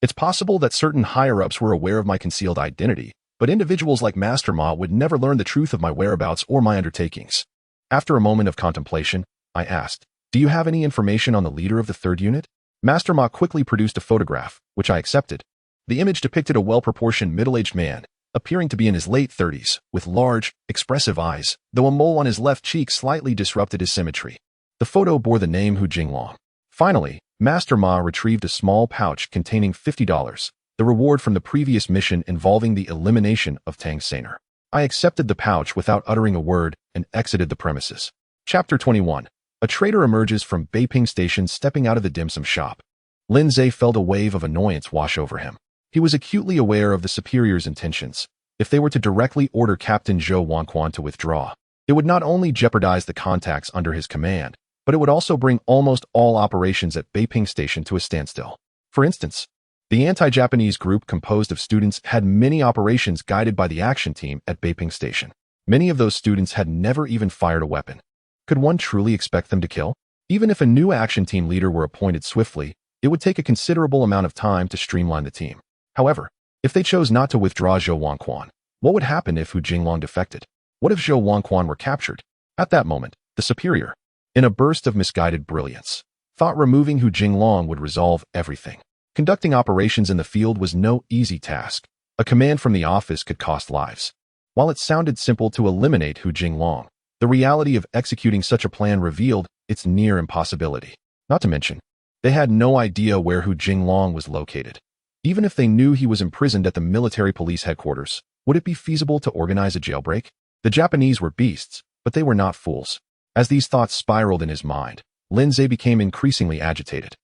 it's possible that certain higher-ups were aware of my concealed identity, but individuals like Master Ma would never learn the truth of my whereabouts or my undertakings. After a moment of contemplation, I asked, do you have any information on the leader of the third unit? Master Ma quickly produced a photograph, which I accepted. The image depicted a well-proportioned middle-aged man, appearing to be in his late 30s, with large, expressive eyes, though a mole on his left cheek slightly disrupted his symmetry. The photo bore the name Hu Jinglong. Finally, Master Ma retrieved a small pouch containing $50, the reward from the previous mission involving the elimination of Tang Sainer. I accepted the pouch without uttering a word and exited the premises. Chapter 21. A traitor emerges from Beiping Station stepping out of the dim sum shop. Lin Zhe felt a wave of annoyance wash over him. He was acutely aware of the superior's intentions. If they were to directly order Captain Zhou Wanquan to withdraw, it would not only jeopardize the contacts under his command, but it would also bring almost all operations at Beiping Station to a standstill. For instance, the anti-Japanese group composed of students had many operations guided by the action team at Beiping Station. Many of those students had never even fired a weapon. Could one truly expect them to kill? Even if a new action team leader were appointed swiftly, it would take a considerable amount of time to streamline the team. However, if they chose not to withdraw Zhou Wanquan, what would happen if Hu Jinglong defected? What if Zhou Wanquan were captured? At that moment, the superior, in a burst of misguided brilliance, thought removing Hu Jinglong would resolve everything. Conducting operations in the field was no easy task. A command from the office could cost lives. While it sounded simple to eliminate Hu Jinglong, the reality of executing such a plan revealed its near impossibility. Not to mention, they had no idea where Hu Jinglong was located. Even if they knew he was imprisoned at the military police headquarters, would it be feasible to organize a jailbreak? The Japanese were beasts, but they were not fools. As these thoughts spiraled in his mind, Lin Zhe became increasingly agitated.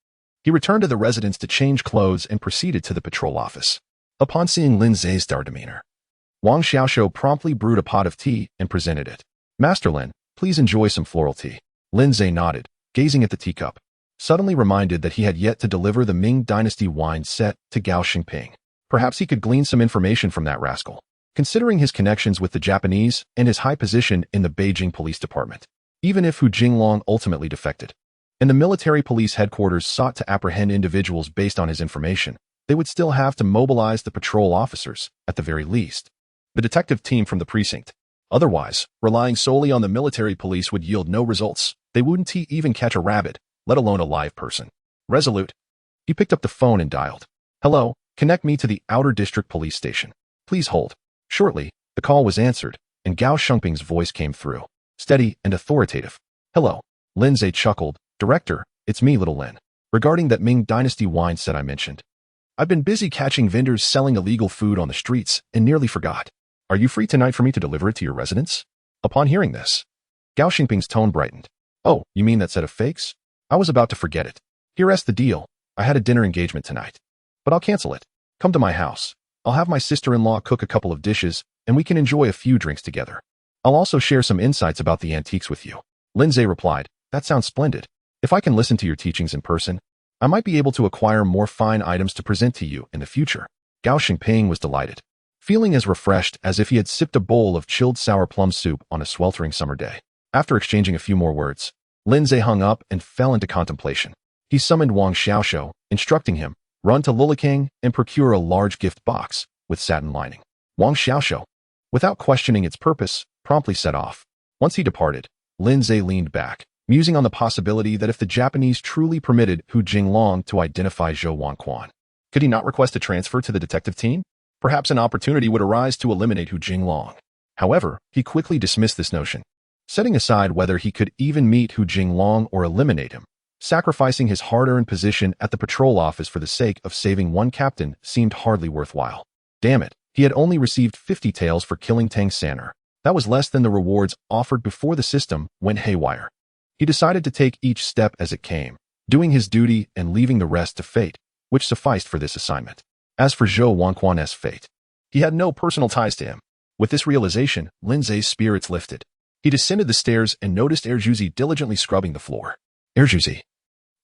He returned to the residence to change clothes and proceeded to the patrol office. Upon seeing Lin Zhe's dark demeanor, Wang Xiaoxiu promptly brewed a pot of tea and presented it. Master Lin, please enjoy some floral tea. Lin Zhe nodded, gazing at the teacup, suddenly reminded that he had yet to deliver the Ming Dynasty wine set to Gao Xingping. Perhaps he could glean some information from that rascal, considering his connections with the Japanese and his high position in the Beijing Police Department. Even if Hu Jinglong ultimately defected, and the military police headquarters sought to apprehend individuals based on his information, they would still have to mobilize the patrol officers, at the very least, the detective team from the precinct. Otherwise, relying solely on the military police would yield no results. They wouldn't even catch a rabbit, let alone a live person. Resolute, he picked up the phone and dialed. Hello, connect me to the Outer District Police Station. Please hold. Shortly, the call was answered, and Gao Shengping's voice came through, steady and authoritative. Hello. Lin Zhe chuckled. Director, it's me, Little Lin. Regarding that Ming Dynasty wine set I mentioned, I've been busy catching vendors selling illegal food on the streets and nearly forgot. Are you free tonight for me to deliver it to your residence? Upon hearing this, Gao Xingping's tone brightened. Oh, you mean that set of fakes? I was about to forget it. Here's the deal. I had a dinner engagement tonight, but I'll cancel it. Come to my house. I'll have my sister-in-law cook a couple of dishes, and we can enjoy a few drinks together. I'll also share some insights about the antiques with you. Lin Zhe replied, that sounds splendid. If I can listen to your teachings in person, I might be able to acquire more fine items to present to you in the future. Gao Xingping was delighted, feeling as refreshed as if he had sipped a bowl of chilled sour plum soup on a sweltering summer day. After exchanging a few more words, Lin Zhe hung up and fell into contemplation. He summoned Wang Xiaoxiu, instructing him, run to Luliking and procure a large gift box with satin lining. Wang Xiaoxiu, without questioning its purpose, promptly set off. Once he departed, Lin Zhe leaned back, musing on the possibility that if the Japanese truly permitted Hu Jinglong to identify Zhou Wanquan, could he not request a transfer to the detective team? Perhaps an opportunity would arise to eliminate Hu Jinglong. However, he quickly dismissed this notion, setting aside whether he could even meet Hu Jinglong or eliminate him. Sacrificing his hard-earned position at the patrol office for the sake of saving one captain seemed hardly worthwhile. Damn it, He had only received 50 taels for killing Tang Sanner. That was less than the rewards offered before the system went haywire. He decided to take each step as it came, doing his duty and leaving the rest to fate, which sufficed for this assignment. As for Zhou Wangquan's fate, he had no personal ties to him. With this realization, Lin Zhe's spirits lifted. He descended the stairs and noticed Erjuzi diligently scrubbing the floor. Erjuzi.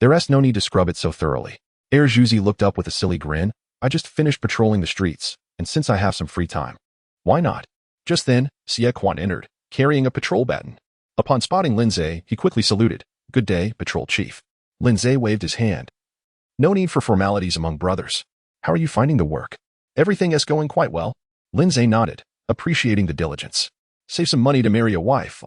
There's no need to scrub it so thoroughly. Erjuzi looked up with a silly grin. I just finished patrolling the streets, and since I have some free time, why not? Just then, Xie Quan entered, carrying a patrol baton. Upon spotting Lin Zhe, he quickly saluted. Good day, patrol chief. Lin Zhe waved his hand. No need for formalities among brothers. How are you finding the work? Everything is going quite well. Lin Zhe nodded, appreciating the diligence. Save some money to marry a wife.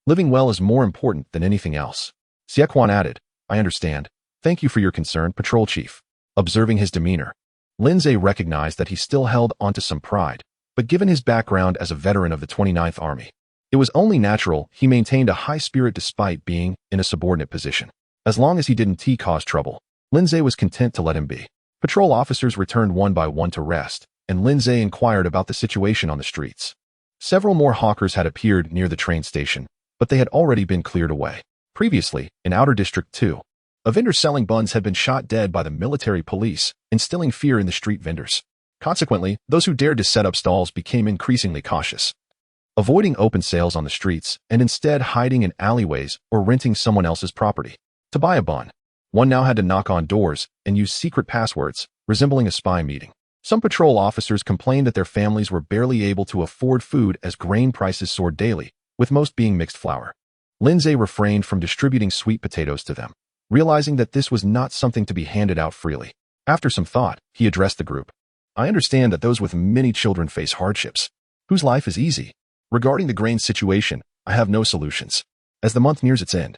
Living well is more important than anything else. Xie Quan added, I understand. Thank you for your concern, patrol chief. Observing his demeanor, Lin Zhe recognized that he still held onto some pride, but given his background as a veteran of the 29th Army, it was only natural he maintained a high spirit despite being in a subordinate position. As long as he didn't cause trouble, Lin Zhe was content to let him be. Patrol officers returned one by one to rest, and Lin Zhe inquired about the situation on the streets. Several more hawkers had appeared near the train station, but they had already been cleared away. Previously, in Outer District 2, a vendor selling buns had been shot dead by the military police, instilling fear in the street vendors. Consequently, those who dared to set up stalls became increasingly cautious, avoiding open sales on the streets and instead hiding in alleyways or renting someone else's property. To buy a bun, one now had to knock on doors and use secret passwords, resembling a spy meeting. Some patrol officers complained that their families were barely able to afford food as grain prices soared daily, with most being mixed flour. Lin Zhe refrained from distributing sweet potatoes to them, realizing that this was not something to be handed out freely. After some thought, he addressed the group. I understand that those with many children face hardships. Whose life is easy? Regarding the grain situation, I have no solutions. As the month nears its end,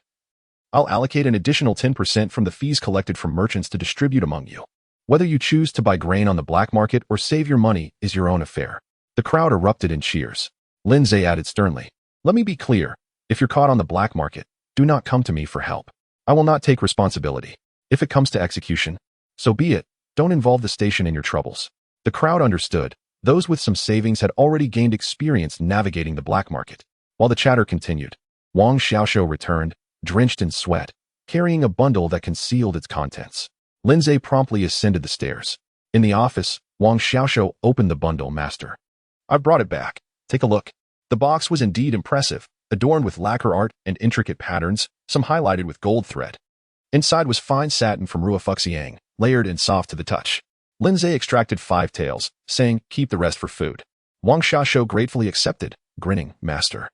I'll allocate an additional 10% from the fees collected from merchants to distribute among you. Whether you choose to buy grain on the black market or save your money is your own affair. The crowd erupted in cheers. Lin Zhe added sternly, let me be clear. If you're caught on the black market, do not come to me for help. I will not take responsibility. If it comes to execution, so be it. Don't involve the station in your troubles. The crowd understood. Those with some savings had already gained experience navigating the black market. While the chatter continued, Wang Xiaoshou returned, drenched in sweat, carrying a bundle that concealed its contents. Lin Zhe promptly ascended the stairs. In the office, Wang Xiaoshou opened the bundle. Master, I brought it back. Take a look. The box was indeed impressive, adorned with lacquer art and intricate patterns, some highlighted with gold thread. Inside was fine satin from Ruofuxiang, layered and soft to the touch. Lin Zhe extracted 5 taels, saying, keep the rest for food. Wang Xiaoshou gratefully accepted, grinning, Master,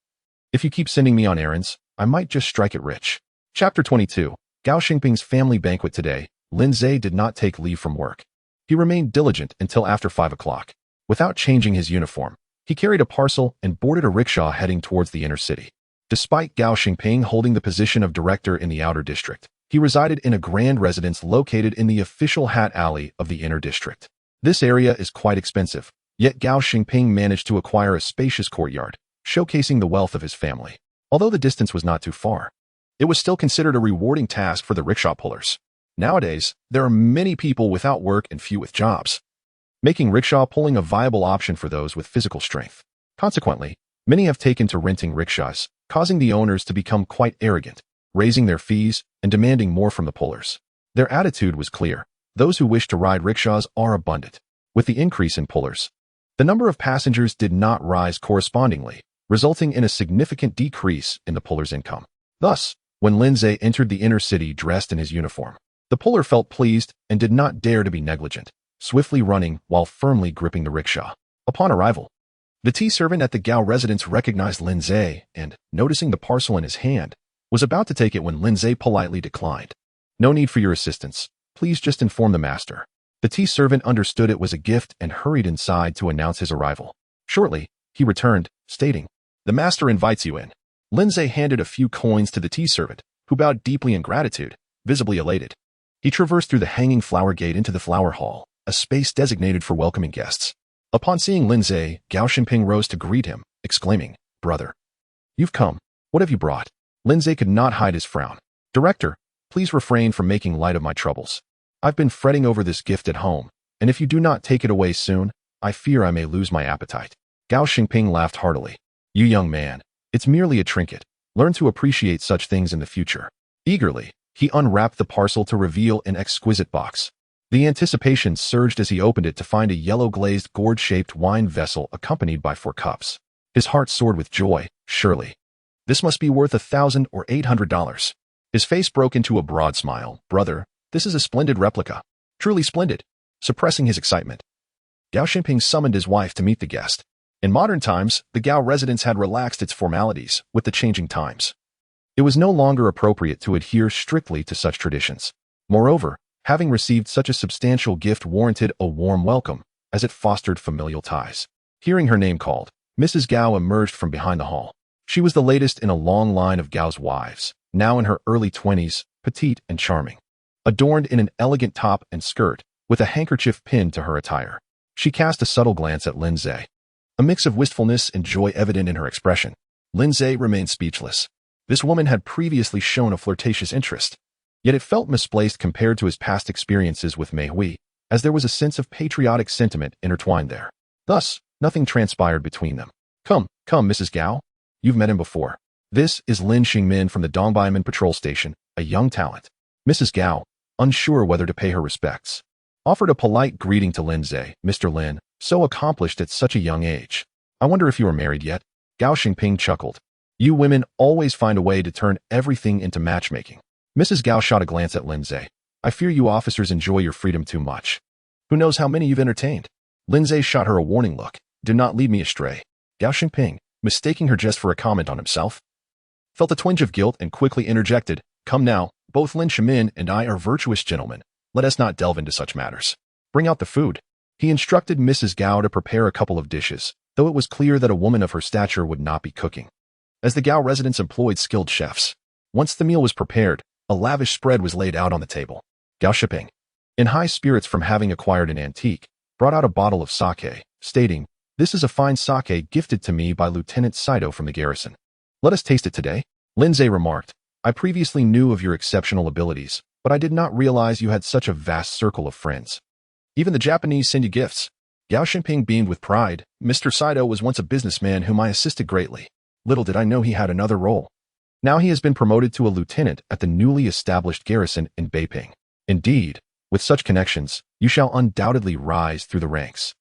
if you keep sending me on errands, I might just strike it rich. Chapter 22. Gao Xingping's family banquet. Today, Lin Zhe did not take leave from work. He remained diligent until after 5 o'clock. Without changing his uniform, he carried a parcel and boarded a rickshaw heading towards the inner city. Despite Gao Xingping holding the position of director in the outer district, he resided in a grand residence located in the official hat alley of the inner district. This area is quite expensive, yet Gao Xingping managed to acquire a spacious courtyard, showcasing the wealth of his family. Although the distance was not too far, it was still considered a rewarding task for the rickshaw pullers. Nowadays, there are many people without work and few with jobs, making rickshaw pulling a viable option for those with physical strength. Consequently, many have taken to renting rickshaws, causing the owners to become quite arrogant, raising their fees and demanding more from the pullers. Their attitude was clear. Those who wish to ride rickshaws are abundant. With the increase in pullers, the number of passengers did not rise correspondingly, resulting in a significant decrease in the puller's income. Thus, when Lin Zhe entered the inner city dressed in his uniform, the puller felt pleased and did not dare to be negligent, swiftly running while firmly gripping the rickshaw. Upon arrival, the tea servant at the Gao residence recognized Lin Zhe and, noticing the parcel in his hand, was about to take it when Lin Zhe politely declined. No need for your assistance. Please just inform the master. The tea servant understood it was a gift and hurried inside to announce his arrival. Shortly, he returned, stating, the master invites you in. Lin Zhe handed a few coins to the tea servant, who bowed deeply in gratitude, visibly elated. He traversed through the hanging flower gate into the flower hall, a space designated for welcoming guests. Upon seeing Lin Zhe, Gao Xingping rose to greet him, exclaiming, Brother, you've come. What have you brought? Lin Zhe could not hide his frown. Director, please refrain from making light of my troubles. I've been fretting over this gift at home, and if you do not take it away soon, I fear I may lose my appetite. Gao Xingping laughed heartily. You young man, it's merely a trinket. Learn to appreciate such things in the future. Eagerly, he unwrapped the parcel to reveal an exquisite box. The anticipation surged as he opened it to find a yellow-glazed, gourd-shaped wine vessel accompanied by 4 cups. His heart soared with joy. Surely, this must be worth $1,000 or $800. His face broke into a broad smile. Brother, this is a splendid replica. Truly splendid. Suppressing his excitement, Gao Xingping summoned his wife to meet the guest. In modern times, the Gao residence had relaxed its formalities with the changing times. It was no longer appropriate to adhere strictly to such traditions. Moreover, having received such a substantial gift warranted a warm welcome, as it fostered familial ties. Hearing her name called, Mrs. Gao emerged from behind the hall. She was the latest in a long line of Gao's wives, now in her early 20s, petite and charming. Adorned in an elegant top and skirt, with a handkerchief pinned to her attire. She cast a subtle glance at Lin Zhe. A mix of wistfulness and joy evident in her expression. Lin Zhe remained speechless. This woman had previously shown a flirtatious interest, yet it felt misplaced compared to his past experiences with Mei Hui, as there was a sense of patriotic sentiment intertwined there. Thus, nothing transpired between them. Come, Mrs. Gao. You've met him before. This is Lin Xingmin from the Dongbeiman Patrol Station, a young talent. Mrs. Gao, unsure whether to pay her respects, offered a polite greeting to Lin Zhe. Mr. Lin, so accomplished at such a young age. I wonder if you are married yet? Gao Xingping chuckled. You women always find a way to turn everything into matchmaking. Mrs. Gao shot a glance at Lin Zhe. I fear you officers enjoy your freedom too much. Who knows how many you've entertained? Lin Zhe shot her a warning look. Do not lead me astray. Gao Xingping, mistaking her jest for a comment on himself, felt a twinge of guilt and quickly interjected. Come now, both Lin Shimin and I are virtuous gentlemen. Let us not delve into such matters. Bring out the food. He instructed Mrs. Gao to prepare a couple of dishes, though it was clear that a woman of her stature would not be cooking, as the Gao residence employed skilled chefs. Once the meal was prepared, a lavish spread was laid out on the table. Gao Xingping, in high spirits from having acquired an antique, brought out a bottle of sake, stating, This is a fine sake gifted to me by Lieutenant Saito from the garrison. Let us taste it today. Lin Zhe remarked, I previously knew of your exceptional abilities, but I did not realize you had such a vast circle of friends. Even the Japanese send you gifts. Gao Xingping beamed with pride. Mr. Saito was once a businessman whom I assisted greatly. Little did I know he had another role. Now he has been promoted to a lieutenant at the newly established garrison in Beiping. Indeed, with such connections, you shall undoubtedly rise through the ranks.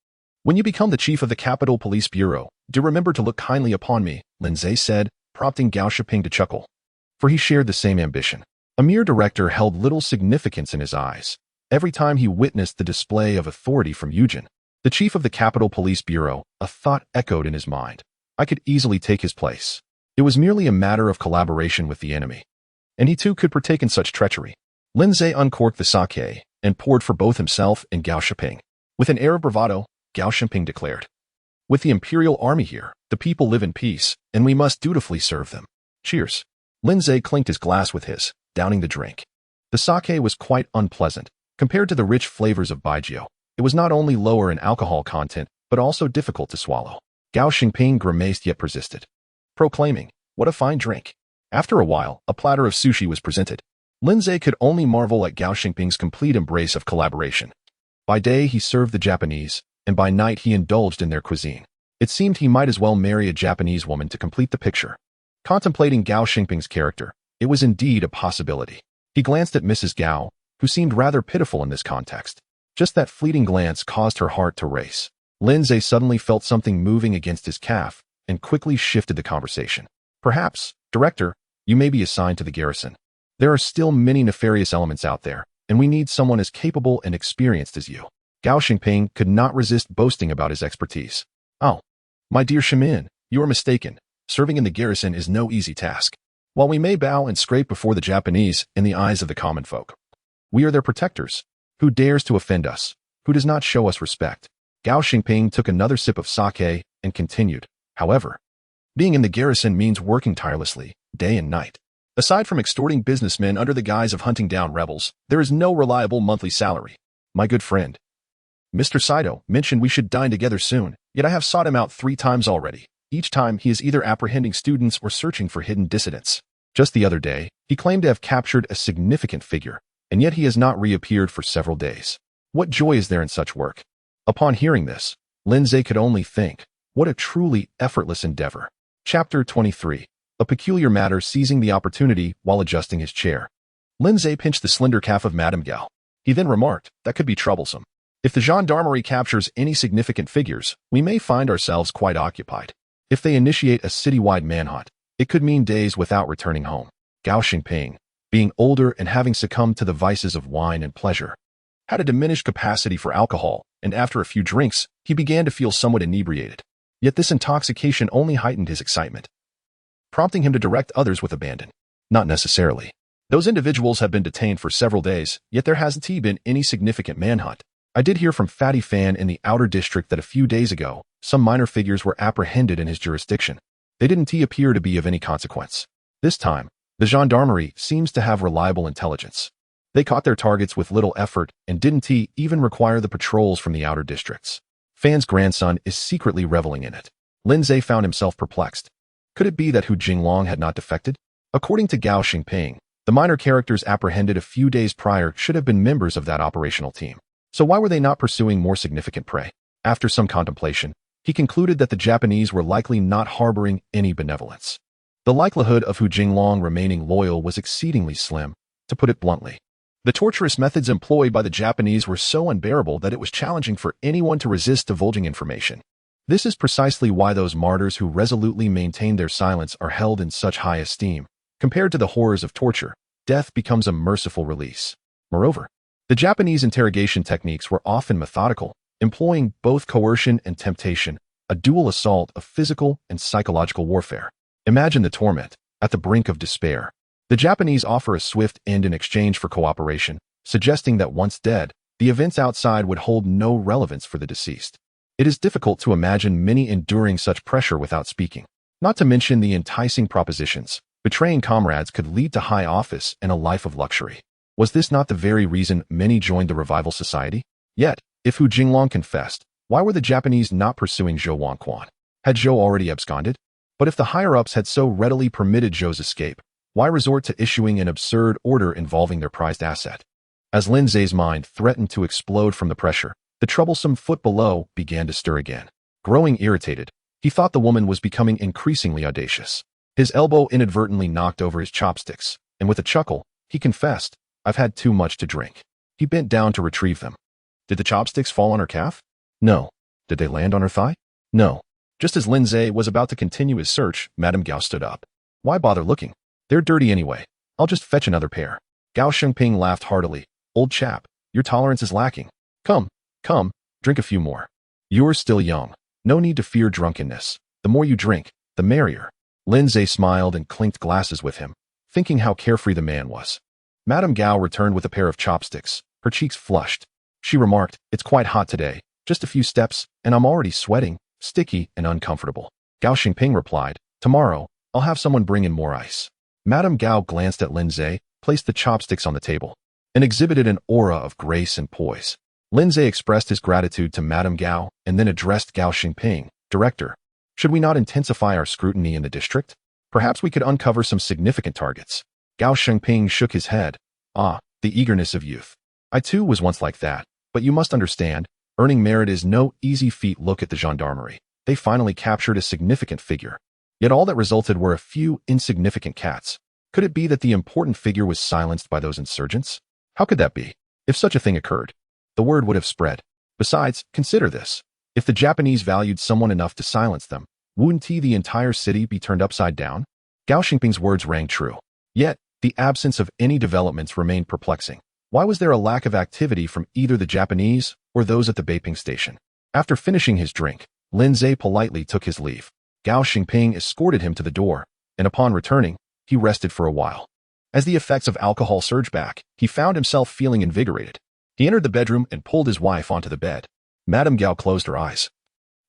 When you become the chief of the Capital Police Bureau, do remember to look kindly upon me, Lin Zhe said, prompting Gao Xingping to chuckle. For he shared the same ambition. A mere director held little significance in his eyes. Every time he witnessed the display of authority from Eugen, the chief of the Capital Police Bureau, a thought echoed in his mind. I could easily take his place. It was merely a matter of collaboration with the enemy, and he too could partake in such treachery. Lin Zhe uncorked the sake and poured for both himself and Gao Xingping. With an air of bravado, Gao Xingping declared, With the Imperial Army here, the people live in peace, and we must dutifully serve them. Cheers. Lin Zhe clinked his glass with his, downing the drink. The sake was quite unpleasant. Compared to the rich flavors of Baijiu, it was not only lower in alcohol content, but also difficult to swallow. Gao Xingping grimaced yet persisted, proclaiming, What a fine drink. After a while, a platter of sushi was presented. Lin Zhe could only marvel at Gao Xingping's complete embrace of collaboration. By day he served the Japanese, and by night he indulged in their cuisine. It seemed he might as well marry a Japanese woman to complete the picture. Contemplating Gao Xingping's character, it was indeed a possibility. He glanced at Mrs. Gao, who seemed rather pitiful in this context. Just that fleeting glance caused her heart to race. Lin Zhe suddenly felt something moving against his calf and quickly shifted the conversation. Perhaps, Director, you may be assigned to the garrison. There are still many nefarious elements out there, and we need someone as capable and experienced as you. Gao Xingping could not resist boasting about his expertise. Oh, my dear Shimin, you are mistaken. Serving in the garrison is no easy task. While we may bow and scrape before the Japanese in the eyes of the common folk, we are their protectors. Who dares to offend us? Who does not show us respect? Gao Xingping took another sip of sake and continued. However, being in the garrison means working tirelessly, day and night. Aside from extorting businessmen under the guise of hunting down rebels, there is no reliable monthly salary. My good friend, Mr. Saito, mentioned we should dine together soon, yet I have sought him out 3 times already. Each time he is either apprehending students or searching for hidden dissidents. Just the other day, he claimed to have captured a significant figure, and yet he has not reappeared for several days. What joy is there in such work? Upon hearing this, Lindsay could only think, what a truly effortless endeavor. Chapter 23. A peculiar matter seizing the opportunity while adjusting his chair. Lindsay pinched the slender calf of Madame Gao. He then remarked, that could be troublesome. If the gendarmerie captures any significant figures, we may find ourselves quite occupied. If they initiate a citywide manhunt, it could mean days without returning home. Gao Xingping, being older and having succumbed to the vices of wine and pleasure, had a diminished capacity for alcohol, and after a few drinks, he began to feel somewhat inebriated. Yet this intoxication only heightened his excitement, prompting him to direct others with abandon. Not necessarily. Those individuals have been detained for several days, yet there hasn't been any significant manhunt. I did hear from Fatty Fan in the outer district that a few days ago, some minor figures were apprehended in his jurisdiction. They didn't appear to be of any consequence. This time, the gendarmerie seems to have reliable intelligence. They caught their targets with little effort and didn't even require the patrols from the outer districts. Fan's grandson is secretly reveling in it. Lindsay found himself perplexed. Could it be that Hu Jinglong had not defected? According to Gao Xingping, the minor characters apprehended a few days prior should have been members of that operational team. So why were they not pursuing more significant prey? After some contemplation, he concluded that the Japanese were likely not harboring any benevolence. The likelihood of Hu Jinglong remaining loyal was exceedingly slim, to put it bluntly. The torturous methods employed by the Japanese were so unbearable that it was challenging for anyone to resist divulging information. This is precisely why those martyrs who resolutely maintain their silence are held in such high esteem. Compared to the horrors of torture, death becomes a merciful release. Moreover, the Japanese interrogation techniques were often methodical, employing both coercion and temptation, a dual assault of physical and psychological warfare. Imagine the torment, at the brink of despair. The Japanese offer a swift end in exchange for cooperation, suggesting that once dead, the events outside would hold no relevance for the deceased. It is difficult to imagine many enduring such pressure without speaking. Not to mention the enticing propositions. Betraying comrades could lead to high office and a life of luxury. Was this not the very reason many joined the Revival Society? Yet, if Hu Jinglong confessed, why were the Japanese not pursuing Zhou Wangquan? Had Zhou already absconded? But if the higher-ups had so readily permitted Zhou's escape, why resort to issuing an absurd order involving their prized asset? As Lindsay's mind threatened to explode from the pressure, the troublesome foot below began to stir again. Growing irritated, he thought the woman was becoming increasingly audacious. His elbow inadvertently knocked over his chopsticks, and with a chuckle, he confessed, I've had too much to drink. He bent down to retrieve them. Did the chopsticks fall on her calf? No. Did they land on her thigh? No. Just as Lindsay was about to continue his search, Madame Gao stood up. Why bother looking? They're dirty anyway. I'll just fetch another pair. Gao Xingping laughed heartily. Old chap, your tolerance is lacking. Come, drink a few more. You're still young. No need to fear drunkenness. The more you drink, the merrier. Lindsay smiled and clinked glasses with him, thinking how carefree the man was. Madame Gao returned with a pair of chopsticks, her cheeks flushed. She remarked, it's quite hot today, just a few steps, and I'm already sweating, sticky and uncomfortable. Gao Xingping replied, tomorrow, I'll have someone bring in more ice. Madame Gao glanced at Lindsay, placed the chopsticks on the table, and exhibited an aura of grace and poise. Lindsay expressed his gratitude to Madame Gao and then addressed Gao Xingping, Director. Should we not intensify our scrutiny in the district? Perhaps we could uncover some significant targets. Gao Xingping shook his head. Ah, the eagerness of youth. I too was once like that, but you must understand, earning merit is no easy feat. Look at the gendarmerie. They finally captured a significant figure. Yet all that resulted were a few insignificant cats. Could it be that the important figure was silenced by those insurgents? How could that be? If such a thing occurred, the word would have spread. Besides, consider this. If the Japanese valued someone enough to silence them, wouldn't the entire city be turned upside down? Gao Xingping's words rang true. Yet, the absence of any developments remained perplexing. Why was there a lack of activity from either the Japanese or those at the Beiping Station? After finishing his drink, Lindsay politely took his leave. Gao Xingping escorted him to the door, and upon returning, he rested for a while. As the effects of alcohol surged back, he found himself feeling invigorated. He entered the bedroom and pulled his wife onto the bed. Madame Gao closed her eyes,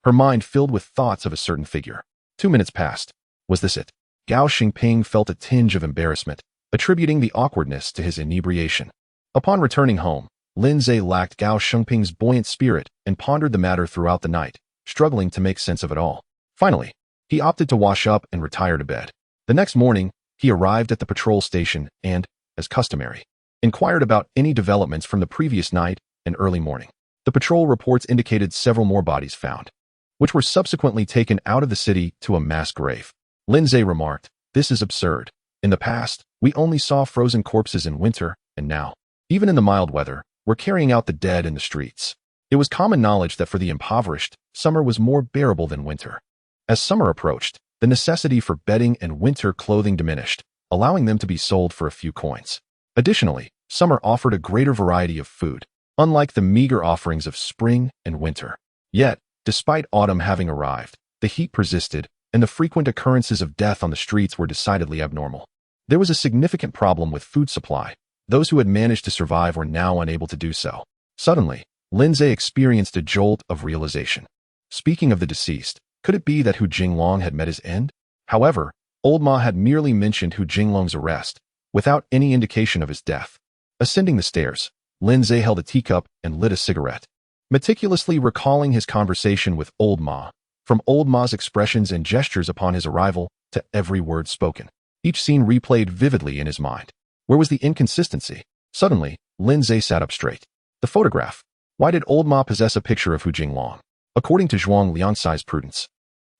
her mind filled with thoughts of a certain figure. 2 minutes passed. Was this it? Gao Xingping felt a tinge of embarrassment, attributing the awkwardness to his inebriation. Upon returning home, Lindsay lacked Gao Xingping's buoyant spirit and pondered the matter throughout the night, struggling to make sense of it all. Finally, he opted to wash up and retire to bed. The next morning, he arrived at the patrol station and, as customary, inquired about any developments from the previous night and early morning. The The patrol reports indicated several more bodies found, which were subsequently taken out of the city to a mass grave. Lindsay remarked, "This is absurd. In the past, we only saw frozen corpses in winter, and now, even in the mild weather, we're carrying out the dead in the streets." It was common knowledge that for the impoverished, summer was more bearable than winter. As summer approached, the necessity for bedding and winter clothing diminished, allowing them to be sold for a few coins. Additionally, summer offered a greater variety of food, unlike the meager offerings of spring and winter. Yet, despite autumn having arrived, the heat persisted, and the frequent occurrences of death on the streets were decidedly abnormal. There was a significant problem with food supply. Those who had managed to survive were now unable to do so. Suddenly, Lindsay experienced a jolt of realization. Speaking of the deceased, could it be that Hu Jinglong had met his end? However, Old Ma had merely mentioned Hu Jinglong's arrest, without any indication of his death. Ascending the stairs, Lindsay held a teacup and lit a cigarette, meticulously recalling his conversation with Old Ma, from Old Ma's expressions and gestures upon his arrival to every word spoken. Each scene replayed vividly in his mind. Where was the inconsistency? Suddenly, Lindsay sat up straight. The photograph. Why did Old Ma possess a picture of Hu Jinglong? According to Zhuang Liangsai's prudence,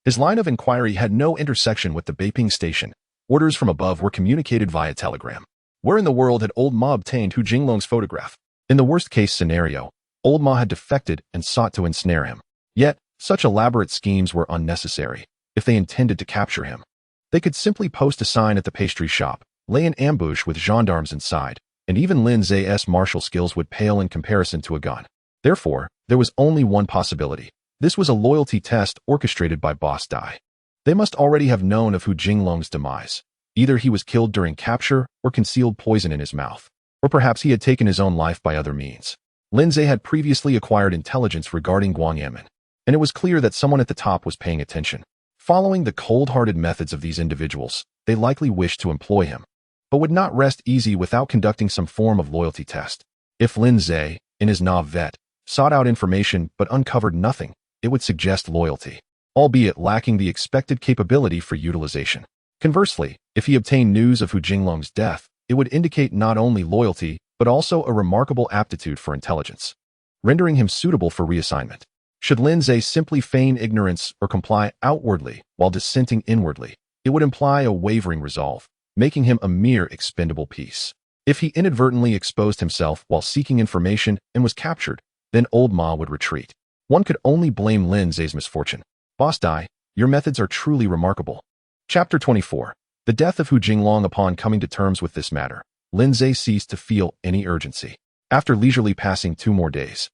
his line of inquiry had no intersection with the Beiping Station. Orders from above were communicated via telegram. Where in the world had Old Ma obtained Hu Jinglong's photograph? In the worst-case scenario, Old Ma had defected and sought to ensnare him. Yet, such elaborate schemes were unnecessary. If they intended to capture him, they could simply post a sign at the pastry shop, lay an ambush with gendarmes inside, and even Lindsay's martial skills would pale in comparison to a gun. Therefore, there was only one possibility. This was a loyalty test orchestrated by Boss Dai. They must already have known of Hu Jinglong's demise. Either he was killed during capture or concealed poison in his mouth, or perhaps he had taken his own life by other means. Lindsay had previously acquired intelligence regarding Guang Yamen, and it was clear that someone at the top was paying attention. Following the cold-hearted methods of these individuals, they likely wished to employ him, but would not rest easy without conducting some form of loyalty test. If Lindsay, in his Nav-vet, sought out information but uncovered nothing, it would suggest loyalty, albeit lacking the expected capability for utilization. Conversely, if he obtained news of Hu Jinglong's death, it would indicate not only loyalty, but also a remarkable aptitude for intelligence, rendering him suitable for reassignment. Should Lindsay simply feign ignorance or comply outwardly while dissenting inwardly, it would imply a wavering resolve, making him a mere expendable piece. If he inadvertently exposed himself while seeking information and was captured, then Old Ma would retreat. One could only blame Lindsay's misfortune. Boss Dai, your methods are truly remarkable. Chapter 24. The death of Hu Jinglong. Upon coming to terms with this matter, Lindsay ceased to feel any urgency. After leisurely passing 2 more days,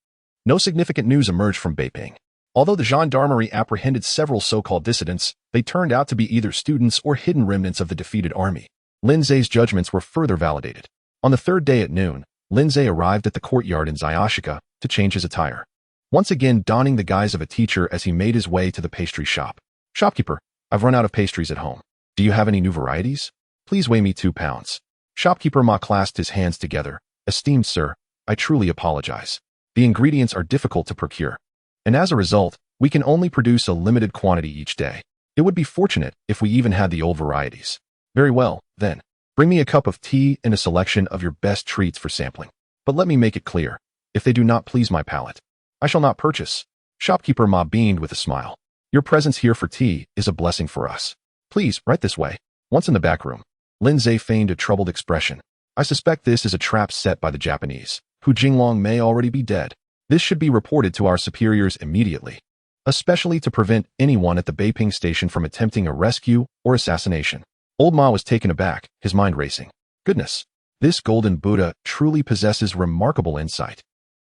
no significant news emerged from Beiping. Although the gendarmerie apprehended several so-called dissidents, they turned out to be either students or hidden remnants of the defeated army. Lindsay's judgments were further validated. On the 3rd day at noon, Lindsay arrived at the courtyard in Zyashika to change his attire, once again donning the guise of a teacher as he made his way to the pastry shop. "Shopkeeper, I've run out of pastries at home. Do you have any new varieties? Please weigh me 2 pounds. Shopkeeper Ma clasped his hands together. "Esteemed sir, I truly apologize. The ingredients are difficult to procure, and as a result, we can only produce a limited quantity each day. It would be fortunate if we even had the old varieties." "Very well, then. Bring me a cup of tea and a selection of your best treats for sampling. But let me make it clear, if they do not please my palate, I shall not purchase." Shopkeeper Ma beamed with a smile. "Your presence here for tea is a blessing for us. Please, right this way." Once in the back room, Lindsay feigned a troubled expression. "I suspect this is a trap set by the Japanese. Hu Jinglong may already be dead. This should be reported to our superiors immediately, especially to prevent anyone at the Beiping Station from attempting a rescue or assassination." Old Ma was taken aback, his mind racing. Goodness, this golden Buddha truly possesses remarkable insight.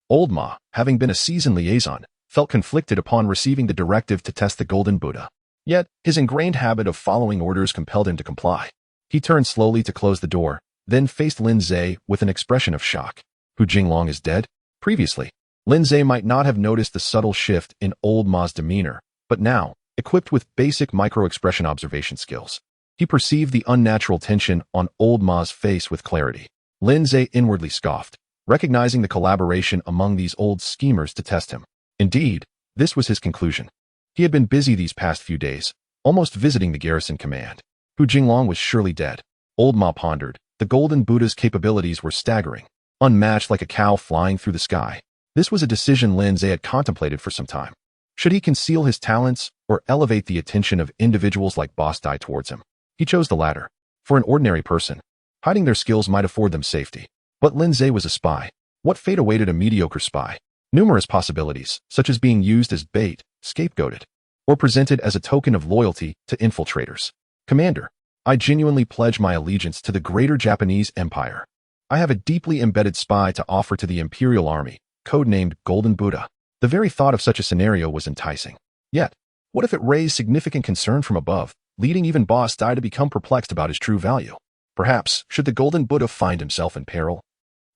Old Ma, having been a seasoned liaison, felt conflicted upon receiving the directive to test the golden Buddha. Yet, his ingrained habit of following orders compelled him to comply. He turned slowly to close the door, then faced Lindsay with an expression of shock. Hu Jinglong is dead? Previously, Lindsay might not have noticed the subtle shift in Old Ma's demeanor, but now, equipped with basic micro-expression observation skills, he perceived the unnatural tension on Old Ma's face with clarity. Lindsay inwardly scoffed, recognizing the collaboration among these old schemers to test him. Indeed, this was his conclusion. He had been busy these past few days, almost visiting the garrison command. Hu Jinglong was surely dead. Old Ma pondered. The golden Buddha's capabilities were staggering, unmatched like a cow flying through the sky. This was a decision Lin Zhe had contemplated for some time. Should he conceal his talents or elevate the attention of individuals like Boss Dai towards him? He chose the latter. For an ordinary person, hiding their skills might afford them safety. But Lin Zhe was a spy. What fate awaited a mediocre spy? Numerous possibilities, such as being used as bait, scapegoated, or presented as a token of loyalty to infiltrators. Commander, I genuinely pledge my allegiance to the greater Japanese Empire. I have a deeply embedded spy to offer to the Imperial Army, codenamed Golden Buddha. The very thought of such a scenario was enticing. Yet, what if it raised significant concern from above, leading even Boss Dai to become perplexed about his true value? Perhaps, should the Golden Buddha find himself in peril,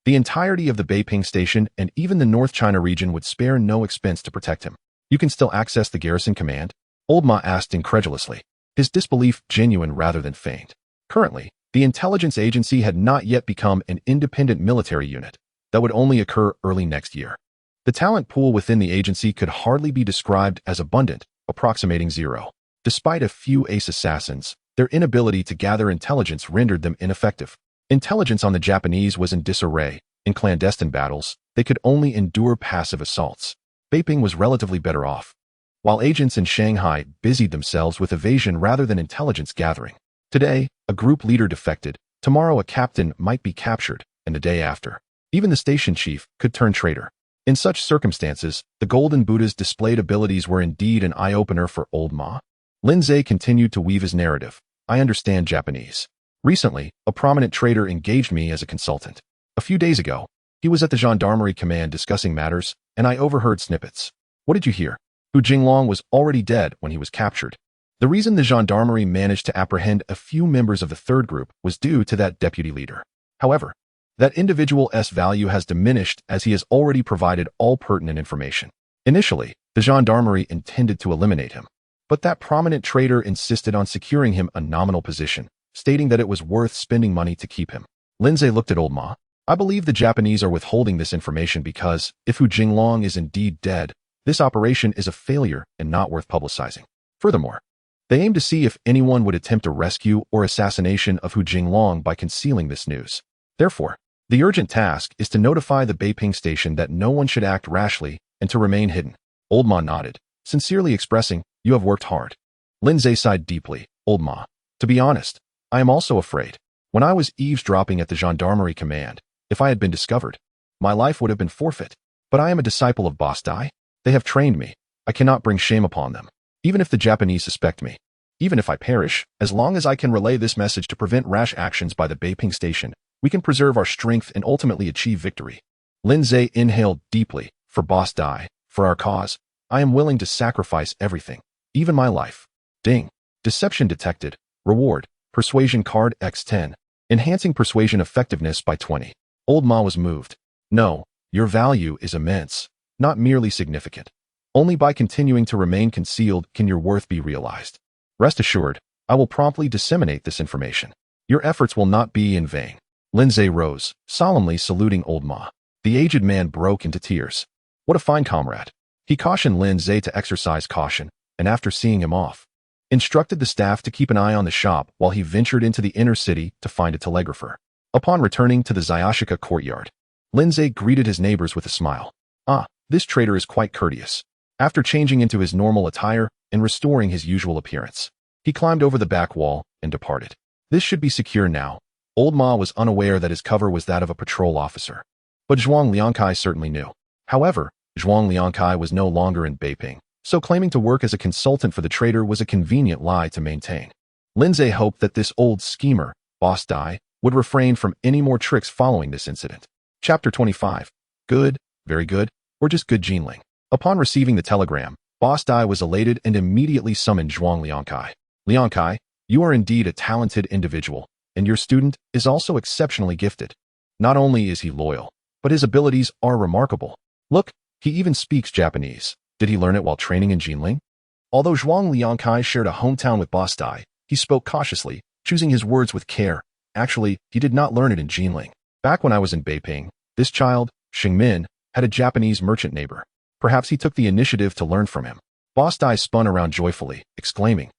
the entirety of the Beiping Station and even the North China region would spare no expense to protect him. You can still access the garrison command? Old Ma asked incredulously, his disbelief genuine rather than feigned. Currently, the intelligence agency had not yet become an independent military unit. That would only occur early next year. The talent pool within the agency could hardly be described as abundant, approximating zero. Despite a few ace assassins, their inability to gather intelligence rendered them ineffective. Intelligence on the Japanese was in disarray. In clandestine battles, they could only endure passive assaults. Beiping was relatively better off, while agents in Shanghai busied themselves with evasion rather than intelligence gathering. Today, a group leader defected, tomorrow a captain might be captured, and the day after, even the station chief could turn traitor. In such circumstances, the Golden Buddha's displayed abilities were indeed an eye-opener for Old Ma. Lin Zhe continued to weave his narrative. I understand Japanese. Recently, a prominent traitor engaged me as a consultant. A few days ago, he was at the gendarmerie command discussing matters, and I overheard snippets. What did you hear? Hu Jinglong was already dead when he was captured. The reason the gendarmerie managed to apprehend a few members of the third group was due to that deputy leader. However, that individual's value has diminished as he has already provided all pertinent information. Initially, the gendarmerie intended to eliminate him, but that prominent traitor insisted on securing him a nominal position, stating that it was worth spending money to keep him. Lin Zhe looked at Old Ma. I believe the Japanese are withholding this information because, if Hu Jinglong is indeed dead, this operation is a failure and not worth publicizing. Furthermore, they aim to see if anyone would attempt a rescue or assassination of Hu Jinglong by concealing this news. Therefore, the urgent task is to notify the Beiping Station that no one should act rashly and to remain hidden. Old Ma nodded, sincerely expressing, you have worked hard. Lin Zhe sighed deeply. Old Ma, to be honest, I am also afraid. When I was eavesdropping at the gendarmerie command, if I had been discovered, my life would have been forfeit. But I am a disciple of Boss Dai. They have trained me. I cannot bring shame upon them, even if the Japanese suspect me. Even if I perish, as long as I can relay this message to prevent rash actions by the Beiping Station, we can preserve our strength and ultimately achieve victory. Lin Zhe inhaled deeply. For Boss Dai, for our cause, I am willing to sacrifice everything, even my life. Ding. Deception detected. Reward. Persuasion card X10. Enhancing persuasion effectiveness by 20. Old Ma was moved. No, your value is immense, not merely significant. Only by continuing to remain concealed can your worth be realized. Rest assured, I will promptly disseminate this information. Your efforts will not be in vain. Lin Zhe rose, solemnly saluting Old Ma. The aged man broke into tears. What a fine comrade. He cautioned Lin Zhe to exercise caution, and after seeing him off, instructed the staff to keep an eye on the shop while he ventured into the inner city to find a telegrapher. Upon returning to the Zayashika courtyard, Lin Zhe greeted his neighbors with a smile. Ah, this traitor is quite courteous. After changing into his normal attire and restoring his usual appearance, he climbed over the back wall and departed. This should be secure now. Old Ma was unaware that his cover was that of a patrol officer. But Zhuang Liangkai certainly knew. However, Zhuang Liangkai was no longer in Beiping, so claiming to work as a consultant for the traitor was a convenient lie to maintain. Lin Zhe hoped that this old schemer, Boss Dai, would refrain from any more tricks following this incident. Chapter 25. Good, very good, or just good Jinling. Upon receiving the telegram, Boss Dai was elated and immediately summoned Zhuang Liangkai. Liangkai, you are indeed a talented individual, and your student is also exceptionally gifted. Not only is he loyal, but his abilities are remarkable. Look, he even speaks Japanese. Did he learn it while training in Jinling? Although Zhuang Liangkai shared a hometown with Boss Dai, he spoke cautiously, choosing his words with care. Actually, he did not learn it in Jinling. Back when I was in Beiping, this child, Xingmin, had a Japanese merchant neighbor. Perhaps he took the initiative to learn from him. Boss Dai spun around joyfully, exclaiming,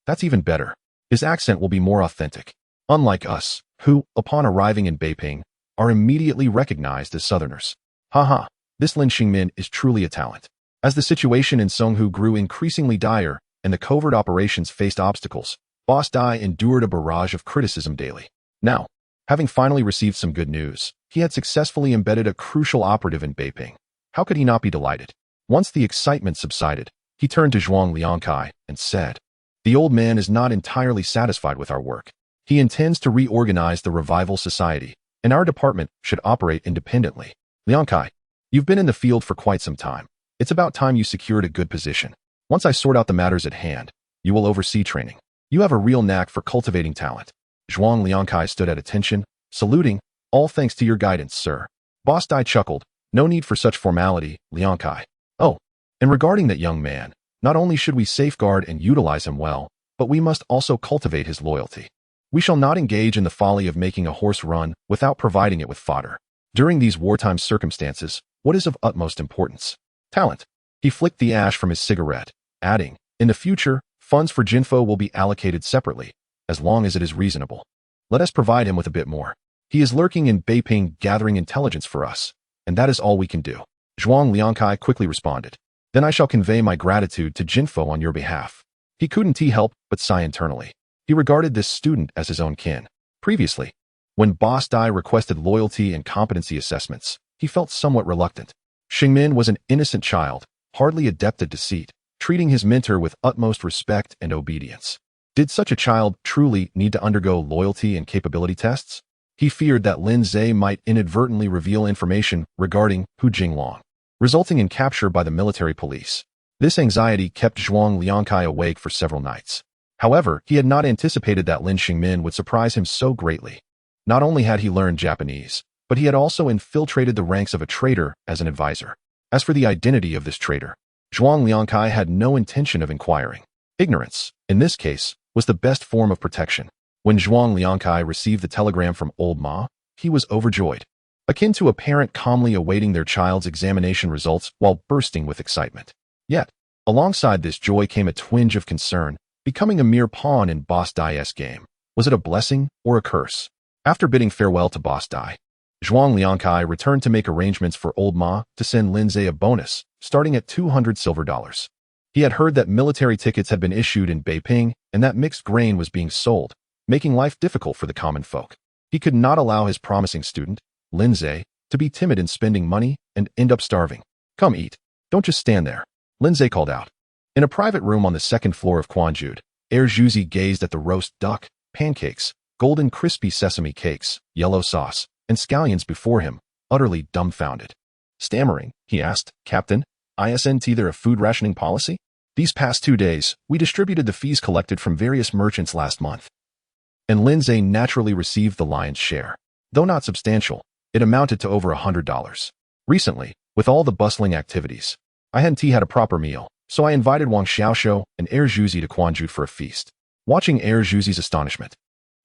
that's even better. His accent will be more authentic. Unlike us, who, upon arriving in Beiping, are immediately recognized as Southerners. Haha, This Lin Xingmin is truly a talent. As the situation in Songhu grew increasingly dire and the covert operations faced obstacles, Boss Dai endured a barrage of criticism daily. Now, having finally received some good news, he had successfully embedded a crucial operative in Beiping. How could he not be delighted? Once the excitement subsided, he turned to Zhuang Liangkai and said, "The old man is not entirely satisfied with our work. He intends to reorganize the Revival Society, and our department should operate independently. Liangkai, you've been in the field for quite some time. It's about time you secured a good position. Once I sort out the matters at hand, you will oversee training. You have a real knack for cultivating talent." Zhuang Liangkai stood at attention, saluting, "All thanks to your guidance, sir." Boss Dai chuckled, "No need for such formality, Liangkai. Oh, and regarding that young man, not only should we safeguard and utilize him well, but we must also cultivate his loyalty. We shall not engage in the folly of making a horse run without providing it with fodder. During these wartime circumstances, what is of utmost importance? Talent." He flicked the ash from his cigarette, adding, "In the future, funds for Jinfo will be allocated separately, as long as it is reasonable. Let us provide him with a bit more. He is lurking in Beiping gathering intelligence for us, and that is all we can do." Zhuang Liangkai quickly responded, "Then I shall convey my gratitude to Jinfo on your behalf." He couldn't help but sigh internally. He regarded this student as his own kin. Previously, when Boss Dai requested loyalty and competency assessments, he felt somewhat reluctant. Xingmin was an innocent child, hardly adept at deceit, treating his mentor with utmost respect and obedience. Did such a child truly need to undergo loyalty and capability tests? He feared that Lin Zhe might inadvertently reveal information regarding Hu Jinglong, resulting in capture by the military police. This anxiety kept Zhuang Liangkai awake for several nights. However, he had not anticipated that Lin Xingmin would surprise him so greatly. Not only had he learned Japanese, but he had also infiltrated the ranks of a traitor as an advisor. As for the identity of this traitor, Zhuang Liangkai had no intention of inquiring. Ignorance, in this case, was the best form of protection. When Zhuang Liangkai received the telegram from old Ma, he was overjoyed, akin to a parent calmly awaiting their child's examination results while bursting with excitement. Yet, alongside this joy came a twinge of concern. Becoming a mere pawn in Boss Dai's game, was it a blessing or a curse? After bidding farewell to Boss Dai, Zhuang Liangkai returned to make arrangements for old Ma to send Lin Zhe a bonus, starting at $200 silver. He had heard that military tickets had been issued in Beiping and that mixed grain was being sold, making life difficult for the common folk. He could not allow his promising student, Lin Zhe, to be timid in spending money and end up starving. "Come eat. Don't just stand there," Lin Zhe called out. In a private room on the second floor of Quanjude, Zhuzi gazed at the roast duck, pancakes, golden crispy sesame cakes, yellow sauce, and scallions before him, utterly dumbfounded. Stammering, he asked, "Captain, isn't there a food rationing policy? These past 2 days, we distributed the fees collected from various merchants last month." And Lin Zhe naturally received the lion's share. Though not substantial, it amounted to over $100. Recently, with all the bustling activities, I hadn't had a proper meal. So I invited Wang Xiaoxiu and Zhuzi to Quanjude for a feast. Watching Zhuzi's astonishment,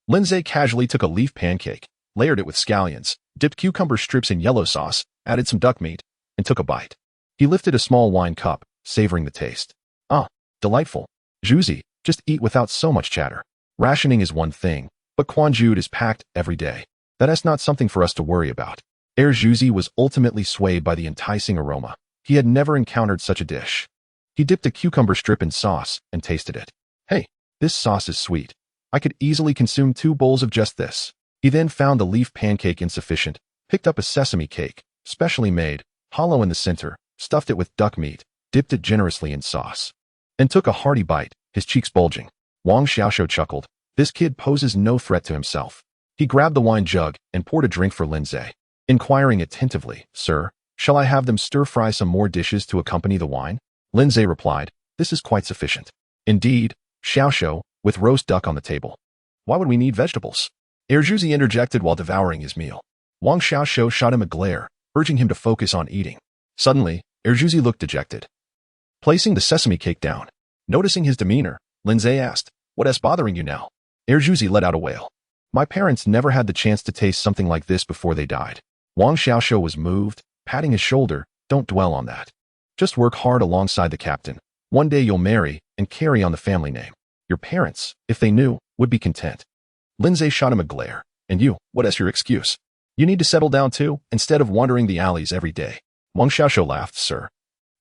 Lin Zhe casually took a leaf pancake, layered it with scallions, dipped cucumber strips in yellow sauce, added some duck meat, and took a bite. He lifted a small wine cup, savoring the taste. "Ah, delightful. Zhuzi, just eat without so much chatter. Rationing is one thing, but Quanjude is packed every day. That is not something for us to worry about." Zhuzi was ultimately swayed by the enticing aroma. He had never encountered such a dish. He dipped a cucumber strip in sauce and tasted it. "Hey, this sauce is sweet. I could easily consume 2 bowls of just this." He then found the leaf pancake insufficient, picked up a sesame cake, specially made, hollow in the center, stuffed it with duck meat, dipped it generously in sauce, and took a hearty bite, his cheeks bulging. Wang Xiaoxiu chuckled. This kid poses no threat to himself. He grabbed the wine jug and poured a drink for Lin Zhe, inquiring attentively, "Sir, shall I have them stir-fry some more dishes to accompany the wine?" Lin Zhe replied, "This is quite sufficient." "Indeed, Xiaoxiu, with roast duck on the table. Why would we need vegetables?" Zhuzi interjected while devouring his meal. Wang Xiaoxiu shot him a glare, urging him to focus on eating. Suddenly, Zhuzi looked dejected. Placing the sesame cake down, noticing his demeanor, Lin Zhe asked, "What is bothering you now?" Zhuzi let out a wail. "My parents never had the chance to taste something like this before they died." Wang Xiaoxiu was moved, patting his shoulder. "Don't dwell on that. Just work hard alongside the captain. One day you'll marry and carry on the family name. Your parents, if they knew, would be content." Lin Zhe shot him a glare. "And you, what is your excuse? You need to settle down too, instead of wandering the alleys every day." Wang Xiaoshu laughed. Sir,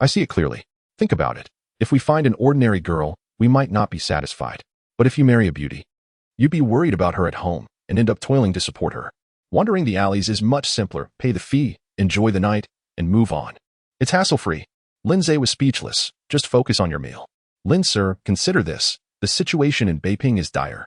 I see it clearly. Think about it. If we find an ordinary girl, we might not be satisfied. But if you marry a beauty, you'd be worried about her at home and end up toiling to support her. Wandering the alleys is much simpler. Pay the fee, enjoy the night, and move on. It's hassle-free. Lindsay was speechless. Just focus on your meal. Lin, sir, consider this. The situation in Beiping is dire.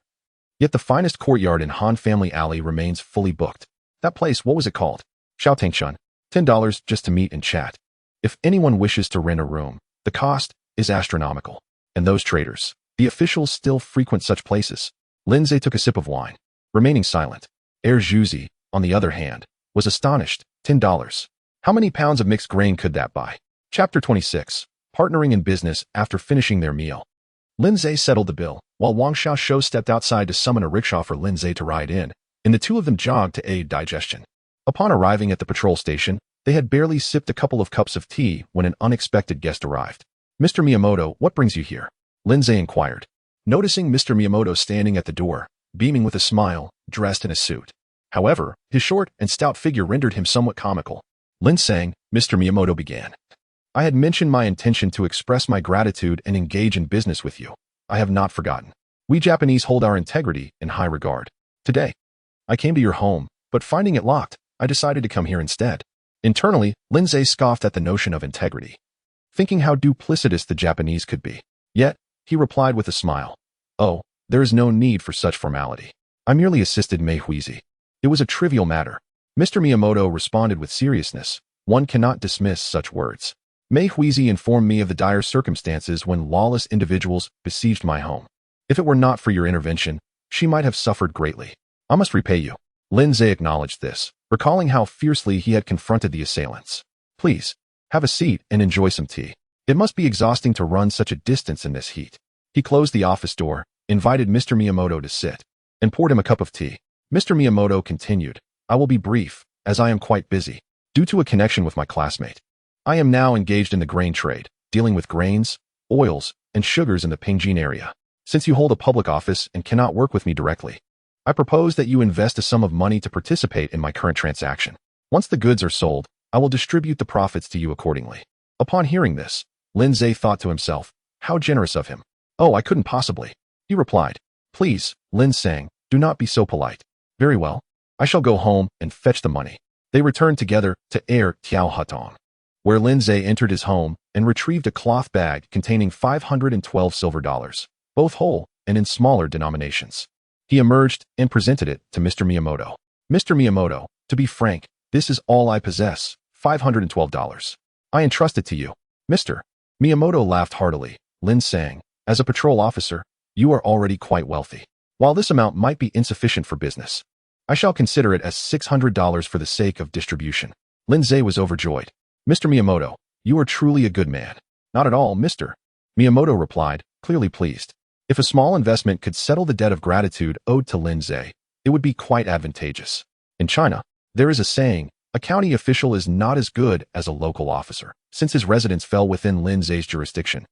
Yet the finest courtyard in Han Family Alley remains fully booked. That place, what was it called? Xiaotingshan. $10 just to meet and chat. If anyone wishes to rent a room, the cost is astronomical. And those traitors, the officials, still frequent such places. Lindsay took a sip of wine, remaining silent. Zhuzi, on the other hand, was astonished. $10. How many pounds of mixed grain could that buy? Chapter 26. Partnering in business after finishing their meal. Lindsay settled the bill, while Wang Xiaoshu stepped outside to summon a rickshaw for Lindsay to ride in, and the two of them jogged to aid digestion. Upon arriving at the patrol station, they had barely sipped a couple of cups of tea when an unexpected guest arrived. Mr. Miyamoto, what brings you here? Lindsay inquired. Noticing Mr. Miyamoto standing at the door, beaming with a smile, dressed in a suit. However, his short and stout figure rendered him somewhat comical. Lin sang, Mr. Miyamoto began. I had mentioned my intention to express my gratitude and engage in business with you. I have not forgotten. We Japanese hold our integrity in high regard. Today, I came to your home, but finding it locked, I decided to come here instead. Internally, Lindsay scoffed at the notion of integrity, thinking how duplicitous the Japanese could be. Yet, he replied with a smile. Oh, there is no need for such formality. I merely assisted Mei Huizi. It was a trivial matter. Mr. Miyamoto responded with seriousness. One cannot dismiss such words. Mei Huizi informed me of the dire circumstances when lawless individuals besieged my home. If it were not for your intervention, she might have suffered greatly. I must repay you. Lindsay acknowledged this, recalling how fiercely he had confronted the assailants. Please, have a seat and enjoy some tea. It must be exhausting to run such a distance in this heat. He closed the office door, invited Mr. Miyamoto to sit, and poured him a cup of tea. Mr. Miyamoto continued, I will be brief, as I am quite busy, due to a connection with my classmate. I am now engaged in the grain trade, dealing with grains, oils, and sugars in the Pingjin area. Since you hold a public office and cannot work with me directly, I propose that you invest a sum of money to participate in my current transaction. Once the goods are sold, I will distribute the profits to you accordingly. Upon hearing this, Lindsay thought to himself, how generous of him. Oh, I couldn't possibly. He replied, please, Lin sang, do not be so polite. Very well. I shall go home and fetch the money. They returned together to Tiao Hutong, where Lindsay entered his home and retrieved a cloth bag containing 512 silver dollars, both whole and in smaller denominations. He emerged and presented it to Mr. Miyamoto. Mr. Miyamoto, to be frank, this is all I possess, $512. I entrust it to you. Mr. Miyamoto laughed heartily. Lin sang, as a patrol officer, you are already quite wealthy. While this amount might be insufficient for business, I shall consider it as $600 for the sake of distribution. Lindsay was overjoyed. Mr. Miyamoto, you are truly a good man. Not at all, Mr. Miyamoto replied, clearly pleased. If a small investment could settle the debt of gratitude owed to Lindsay, it would be quite advantageous. In China, there is a saying, a county official is not as good as a local officer. Since his residence fell within Lindsay's jurisdiction,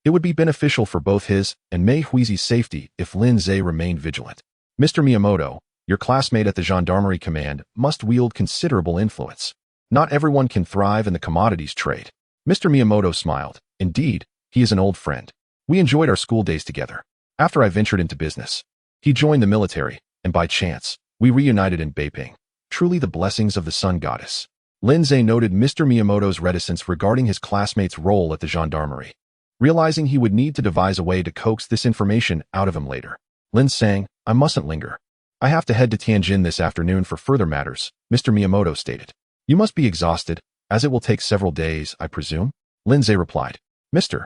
it would be beneficial for both his and Mei Huizi's safety if Lindsay remained vigilant. Mr. Miyamoto, your classmate at the Gendarmerie Command, must wield considerable influence. Not everyone can thrive in the commodities trade. Mr. Miyamoto smiled. Indeed, he is an old friend. We enjoyed our school days together. After I ventured into business, he joined the military, and by chance, we reunited in Beiping. Truly the blessings of the sun goddess. Lindsay noted Mr. Miyamoto's reticence regarding his classmate's role at the gendarmerie, realizing he would need to devise a way to coax this information out of him later. Lin sang, I mustn't linger. I have to head to Tianjin this afternoon for further matters, Mr. Miyamoto stated. You must be exhausted, as it will take several days, I presume? Lindsay replied. Mr.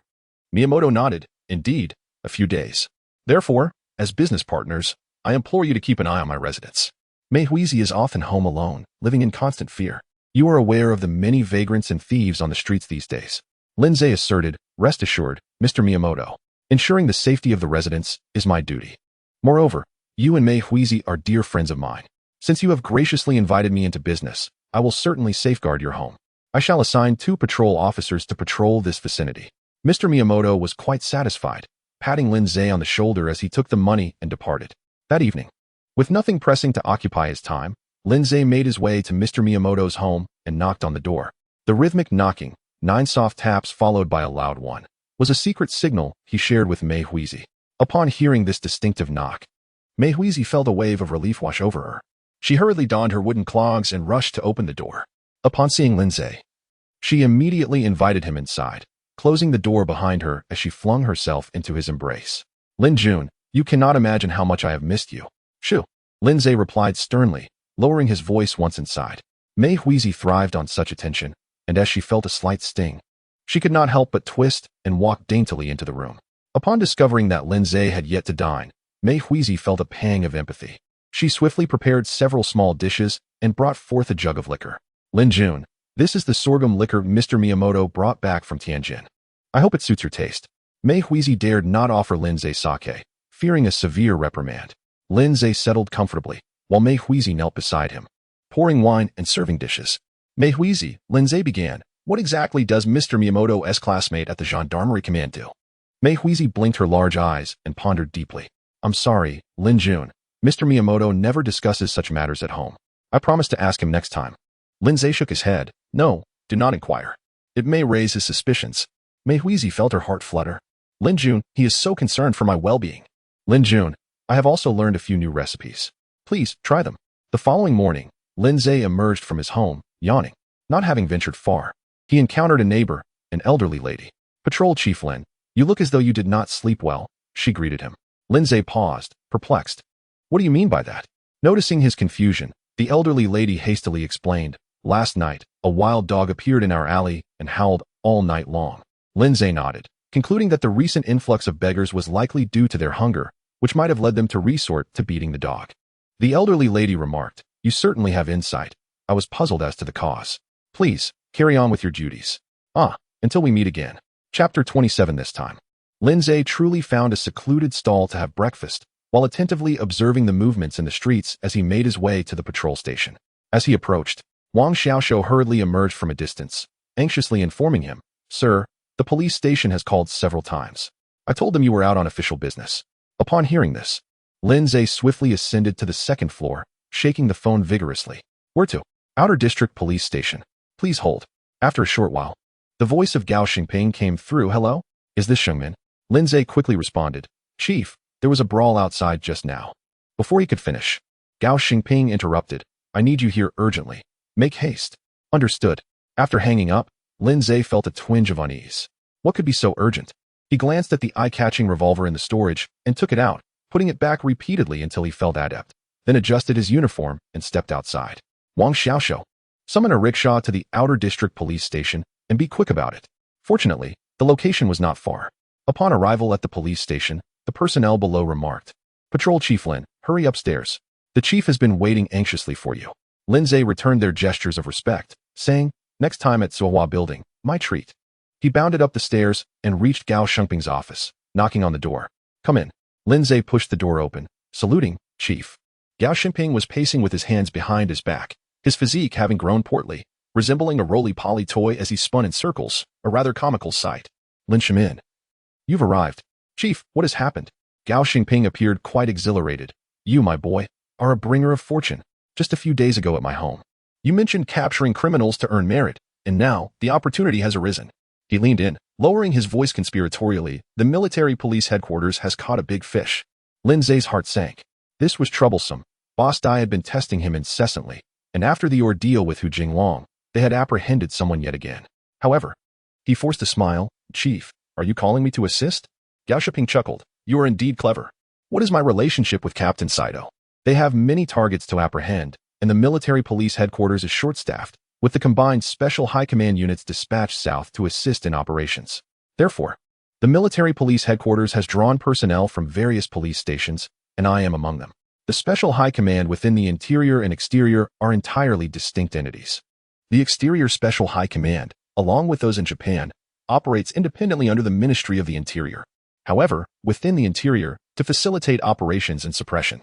Miyamoto nodded. Indeed, a few days. Therefore, as business partners, I implore you to keep an eye on my residence. Mei Huizi is often home alone, living in constant fear. You are aware of the many vagrants and thieves on the streets these days. Lindsay asserted, rest assured, Mr. Miyamoto. Ensuring the safety of the residents is my duty. Moreover, you and Mei Huizi are dear friends of mine. Since you have graciously invited me into business, I will certainly safeguard your home. I shall assign 2 patrol officers to patrol this vicinity. Mr. Miyamoto was quite satisfied, patting Lindsay on the shoulder as he took the money and departed. That evening, with nothing pressing to occupy his time, Lindsay made his way to Mr. Miyamoto's home and knocked on the door. The rhythmic knocking, 9 soft taps followed by a loud one, was a secret signal he shared with Mei Huizi. Upon hearing this distinctive knock, Mei Huizi felt a wave of relief wash over her. She hurriedly donned her wooden clogs and rushed to open the door. Upon seeing Lindsay, she immediately invited him inside, closing the door behind her as she flung herself into his embrace. Lin Jun, you cannot imagine how much I have missed you. Shoo. Lindsay replied sternly, lowering his voice once inside. Mei Huizi thrived on such attention, and as she felt a slight sting, she could not help but twist and walk daintily into the room. Upon discovering that Lindsay had yet to dine, Mei Huizi felt a pang of empathy. She swiftly prepared several small dishes and brought forth a jug of liquor. Lin Jun, this is the sorghum liquor Mr. Miyamoto brought back from Tianjin. I hope it suits your taste. Mei Huizi dared not offer Lindsay sake, fearing a severe reprimand. Lindsay settled comfortably, while Mei Huizi knelt beside him, pouring wine and serving dishes. Mei Huizi, Lindsay began, what exactly does Mr. Miyamoto's classmate at the Gendarmerie Command do? Mei Huizi blinked her large eyes and pondered deeply. I'm sorry, Lin Jun. Mr. Miyamoto never discusses such matters at home. I promise to ask him next time. Lindsay shook his head. No, do not inquire. It may raise his suspicions. Mei Huizi felt her heart flutter. Lin Jun, he is so concerned for my well-being. Lin Jun, I have also learned a few new recipes. Please, try them. The following morning, Lindsay emerged from his home, yawning. Not having ventured far, he encountered a neighbor, an elderly lady. Patrol Chief Lin, you look as though you did not sleep well, she greeted him. Lindsay paused, perplexed. What do you mean by that? Noticing his confusion, the elderly lady hastily explained. Last night, a wild dog appeared in our alley and howled all night long. Lindsay nodded, concluding that the recent influx of beggars was likely due to their hunger, which might have led them to resort to beating the dog. The elderly lady remarked, you certainly have insight. I was puzzled as to the cause. Please, carry on with your duties. Until we meet again. Chapter 27 this time. Lindsay truly found a secluded stall to have breakfast, while attentively observing the movements in the streets as he made his way to the patrol station. As he approached, Wang Xiaoshou hurriedly emerged from a distance, anxiously informing him, Sir, the police station has called several times. I told them you were out on official business. Upon hearing this, Lindsay swiftly ascended to the second floor, shaking the phone vigorously. Where to? Outer District Police Station. Please hold. After a short while, the voice of Gao Xingping came through. Hello? Is this Shengmin? Lindsay quickly responded. Chief, there was a brawl outside just now. Before he could finish, Gao Xingping interrupted. I need you here urgently. Make haste. Understood. After hanging up, Lindsay felt a twinge of unease. What could be so urgent? He glanced at the eye-catching revolver in the storage and took it out, putting it back repeatedly until he felt adept, then adjusted his uniform and stepped outside. Wang Xiaoshou, summon a rickshaw to the Outer District Police Station and be quick about it. Fortunately, the location was not far. Upon arrival at the police station, the personnel below remarked, Patrol Chief Lin, hurry upstairs. The chief has been waiting anxiously for you. Lindsay returned their gestures of respect, saying, next time at Sohua Building, my treat. He bounded up the stairs and reached Gao Shengping's office, knocking on the door. Come in. Lindsay pushed the door open, saluting, Chief. Gao Shengping was pacing with his hands behind his back, his physique having grown portly, resembling a roly-poly toy as he spun in circles, a rather comical sight. Lin Shimin. You've arrived. Chief, what has happened? Gao Xingping appeared quite exhilarated. You, my boy, are a bringer of fortune. Just a few days ago at my home, you mentioned capturing criminals to earn merit, and now the opportunity has arisen. He leaned in, lowering his voice conspiratorially. The military police headquarters has caught a big fish. Lindsay's heart sank. This was troublesome. Boss Dai had been testing him incessantly, and after the ordeal with Hu Jinglong, they had apprehended someone yet again. However, he forced a smile. Chief, are you calling me to assist? Gao Shiping chuckled. You are indeed clever. What is my relationship with Captain Saito? They have many targets to apprehend, and the military police headquarters is short-staffed, with the combined Special High Command units dispatched south to assist in operations. Therefore, the military police headquarters has drawn personnel from various police stations, and I am among them. The Special High Command within the interior and exterior are entirely distinct entities. The exterior Special High Command, along with those in Japan, operates independently under the Ministry of the Interior. However, within the interior, to facilitate operations and suppression,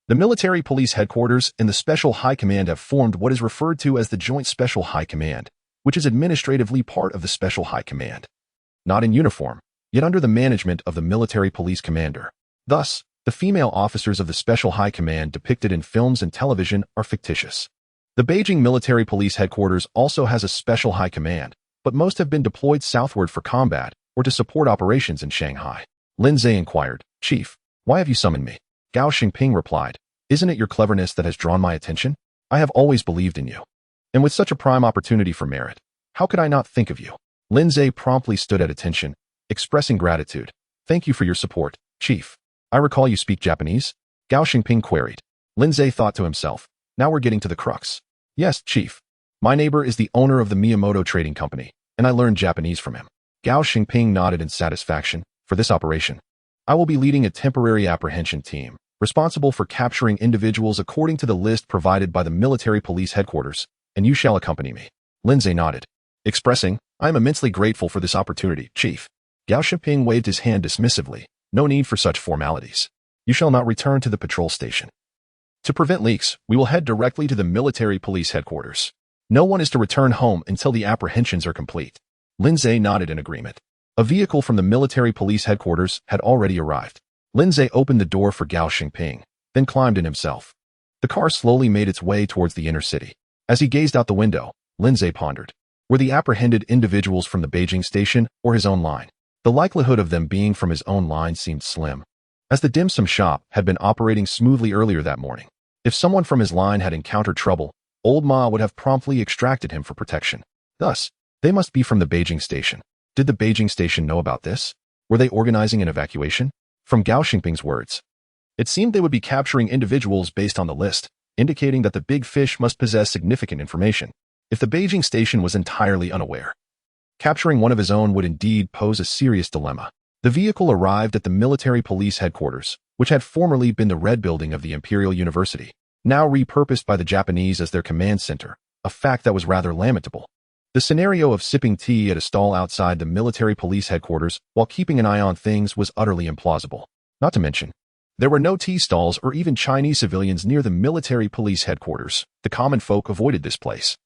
the military police headquarters and the Special High Command have formed what is referred to as the Joint Special High Command, which is administratively part of the Special High Command. Not in uniform, yet under the management of the military police commander. Thus, the female officers of the Special High Command depicted in films and television are fictitious. The Beijing Military Police Headquarters also has a special high command, but most have been deployed southward for combat or to support operations in Shanghai. Lin Zhe inquired, "Chief, why have you summoned me?" Gao Xingping replied, "Isn't it your cleverness that has drawn my attention? I have always believed in you. And with such a prime opportunity for merit, how could I not think of you?" Lin Zhe promptly stood at attention, expressing gratitude. "Thank you for your support, Chief. I recall you speak Japanese?" Gao Xingping queried. Lin Zhe thought to himself, "Now we're getting to the crux." "Yes, Chief. My neighbor is the owner of the Miyamoto Trading Company, and I learned Japanese from him." Gao Xingping nodded in satisfaction. "For this operation, I will be leading a temporary apprehension team, responsible for capturing individuals according to the list provided by the Military Police Headquarters, and you shall accompany me." Lin Zhe nodded, expressing, "I am immensely grateful for this opportunity, Chief." Gao Xingping waved his hand dismissively. "No need for such formalities. You shall not return to the patrol station. To prevent leaks, we will head directly to the Military Police Headquarters. No one is to return home until the apprehensions are complete." Lin Zhe nodded in agreement. A vehicle from the Military Police Headquarters had already arrived. Lin Zhe opened the door for Gao Xingping, then climbed in himself. The car slowly made its way towards the inner city. As he gazed out the window, Lin Zhe pondered. Were the apprehended individuals from the Beiping Station or his own line? The likelihood of them being from his own line seemed slim, as the dim sum shop had been operating smoothly earlier that morning. If someone from his line had encountered trouble, Old Ma would have promptly extracted him for protection. Thus, they must be from the Beiping Station. Did the Beiping Station know about this? Were they organizing an evacuation? From Gao Xingping's words, it seemed they would be capturing individuals based on the list, indicating that the big fish must possess significant information. If the Beiping Station was entirely unaware, capturing one of his own would indeed pose a serious dilemma. The vehicle arrived at the Military Police Headquarters, which had formerly been the Red Building of the Imperial University, now repurposed by the Japanese as their command center, a fact that was rather lamentable. The scenario of sipping tea at a stall outside the Military Police Headquarters while keeping an eye on things was utterly implausible. Not to mention, there were no tea stalls or even Chinese civilians near the Military Police Headquarters. The common folk avoided this place,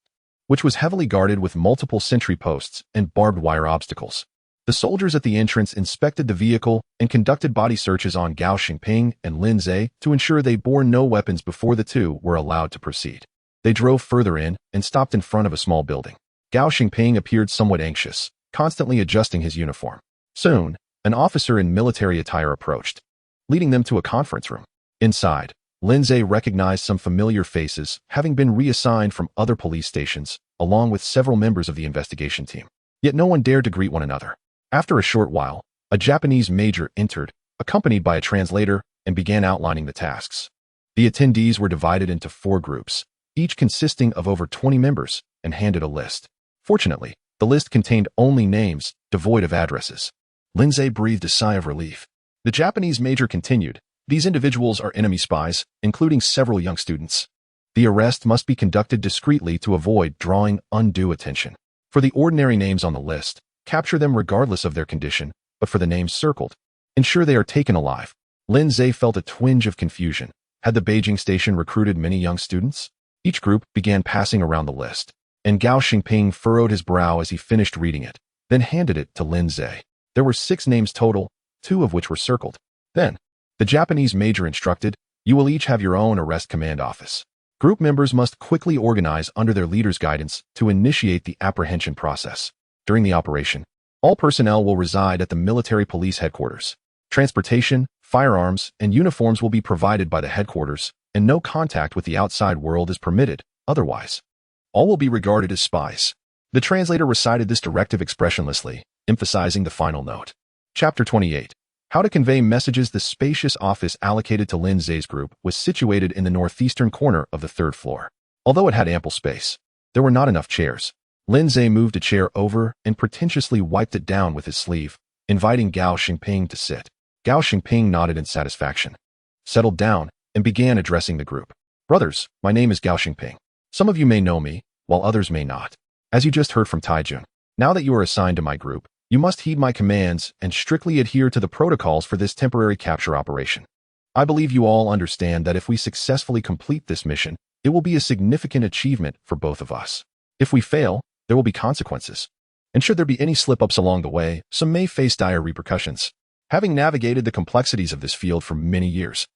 which was heavily guarded with multiple sentry posts and barbed wire obstacles. The soldiers at the entrance inspected the vehicle and conducted body searches on Gao Xingping and Lin Zhe to ensure they bore no weapons before the two were allowed to proceed. They drove further in and stopped in front of a small building. Gao Xingping appeared somewhat anxious, constantly adjusting his uniform. Soon, an officer in military attire approached, leading them to a conference room. Inside, Lin Zhe recognized some familiar faces, having been reassigned from other police stations, along with several members of the investigation team. Yet no one dared to greet one another. After a short while, a Japanese major entered, accompanied by a translator, and began outlining the tasks. The attendees were divided into 4 groups, each consisting of over 20 members, and handed a list. Fortunately, the list contained only names, devoid of addresses. Lin Zhe breathed a sigh of relief. The Japanese major continued, "These individuals are enemy spies, including several young students. The arrest must be conducted discreetly to avoid drawing undue attention. For the ordinary names on the list, capture them regardless of their condition, but for the names circled, ensure they are taken alive." Lin Zhe felt a twinge of confusion. Had the Beiping Station recruited many young students? Each group began passing around the list, and Gao Xingping furrowed his brow as he finished reading it, then handed it to Lin Zhe. There were 6 names total, 2 of which were circled. Then, the Japanese major instructed, "You will each have your own arrest command office. Group members must quickly organize under their leader's guidance to initiate the apprehension process. During the operation, all personnel will reside at the Military Police Headquarters. Transportation, firearms, and uniforms will be provided by the headquarters, and no contact with the outside world is permitted. Otherwise, all will be regarded as spies." The translator recited this directive expressionlessly, emphasizing the final note. Chapter 28. How to convey messages. The spacious office allocated to Lin Zhe's group was situated in the northeastern corner of the 3rd floor. Although it had ample space, there were not enough chairs. Lin Zhe moved a chair over and pretentiously wiped it down with his sleeve, inviting Gao Xingping to sit. Gao Xingping nodded in satisfaction, settled down, and began addressing the group. "Brothers, my name is Gao Xingping. Some of you may know me, while others may not. As you just heard from Taijun, now that you are assigned to my group, you must heed my commands and strictly adhere to the protocols for this temporary capture operation. I believe you all understand that if we successfully complete this mission, it will be a significant achievement for both of us. If we fail, there will be consequences. And should there be any slip-ups along the way, some may face dire repercussions." Having navigated the complexities of this field for many years,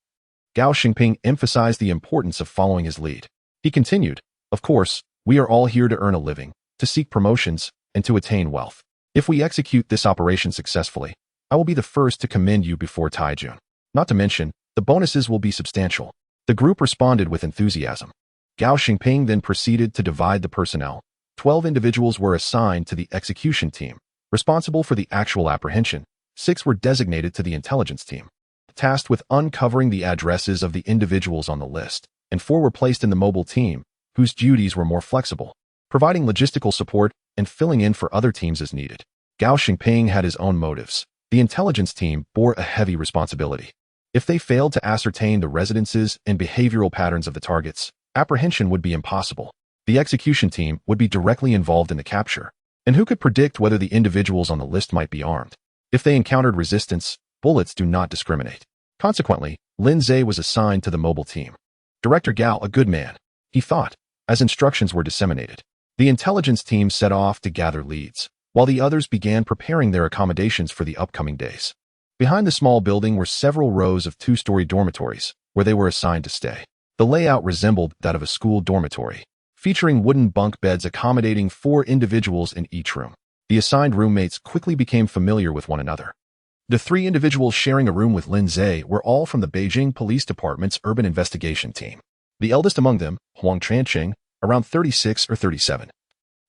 Gao Xingping emphasized the importance of following his lead. He continued, Of course, we are all here to earn a living, to seek promotions, and to attain wealth. If we execute this operation successfully, I will be the first to commend you before Taijun. Not to mention, the bonuses will be substantial. The group responded with enthusiasm. Gao Xingping then proceeded to divide the personnel. 12 individuals were assigned to the execution team, responsible for the actual apprehension. 6 were designated to the intelligence team, tasked with uncovering the addresses of the individuals on the list, and 4 were placed in the mobile team, whose duties were more flexible, providing logistical support and filling in for other teams as needed. Gao Xingping had his own motives. The intelligence team bore a heavy responsibility. If they failed to ascertain the residences and behavioral patterns of the targets, apprehension would be impossible. The execution team would be directly involved in the capture, and who could predict whether the individuals on the list might be armed? If they encountered resistance, bullets do not discriminate. Consequently, Lin Zhe was assigned to the mobile team. Director Gao, a good man, he thought, as instructions were disseminated. The intelligence team set off to gather leads, while the others began preparing their accommodations for the upcoming days. Behind the small building were several rows of 2-story dormitories, where they were assigned to stay. The layout resembled that of a school dormitory, featuring wooden bunk beds accommodating 4 individuals in each room. The assigned roommates quickly became familiar with one another. The 3 individuals sharing a room with Lin Zhe were all from the Beijing Police Department's Urban Investigation Team. The eldest among them, Huang Tranqing, around 36 or 37,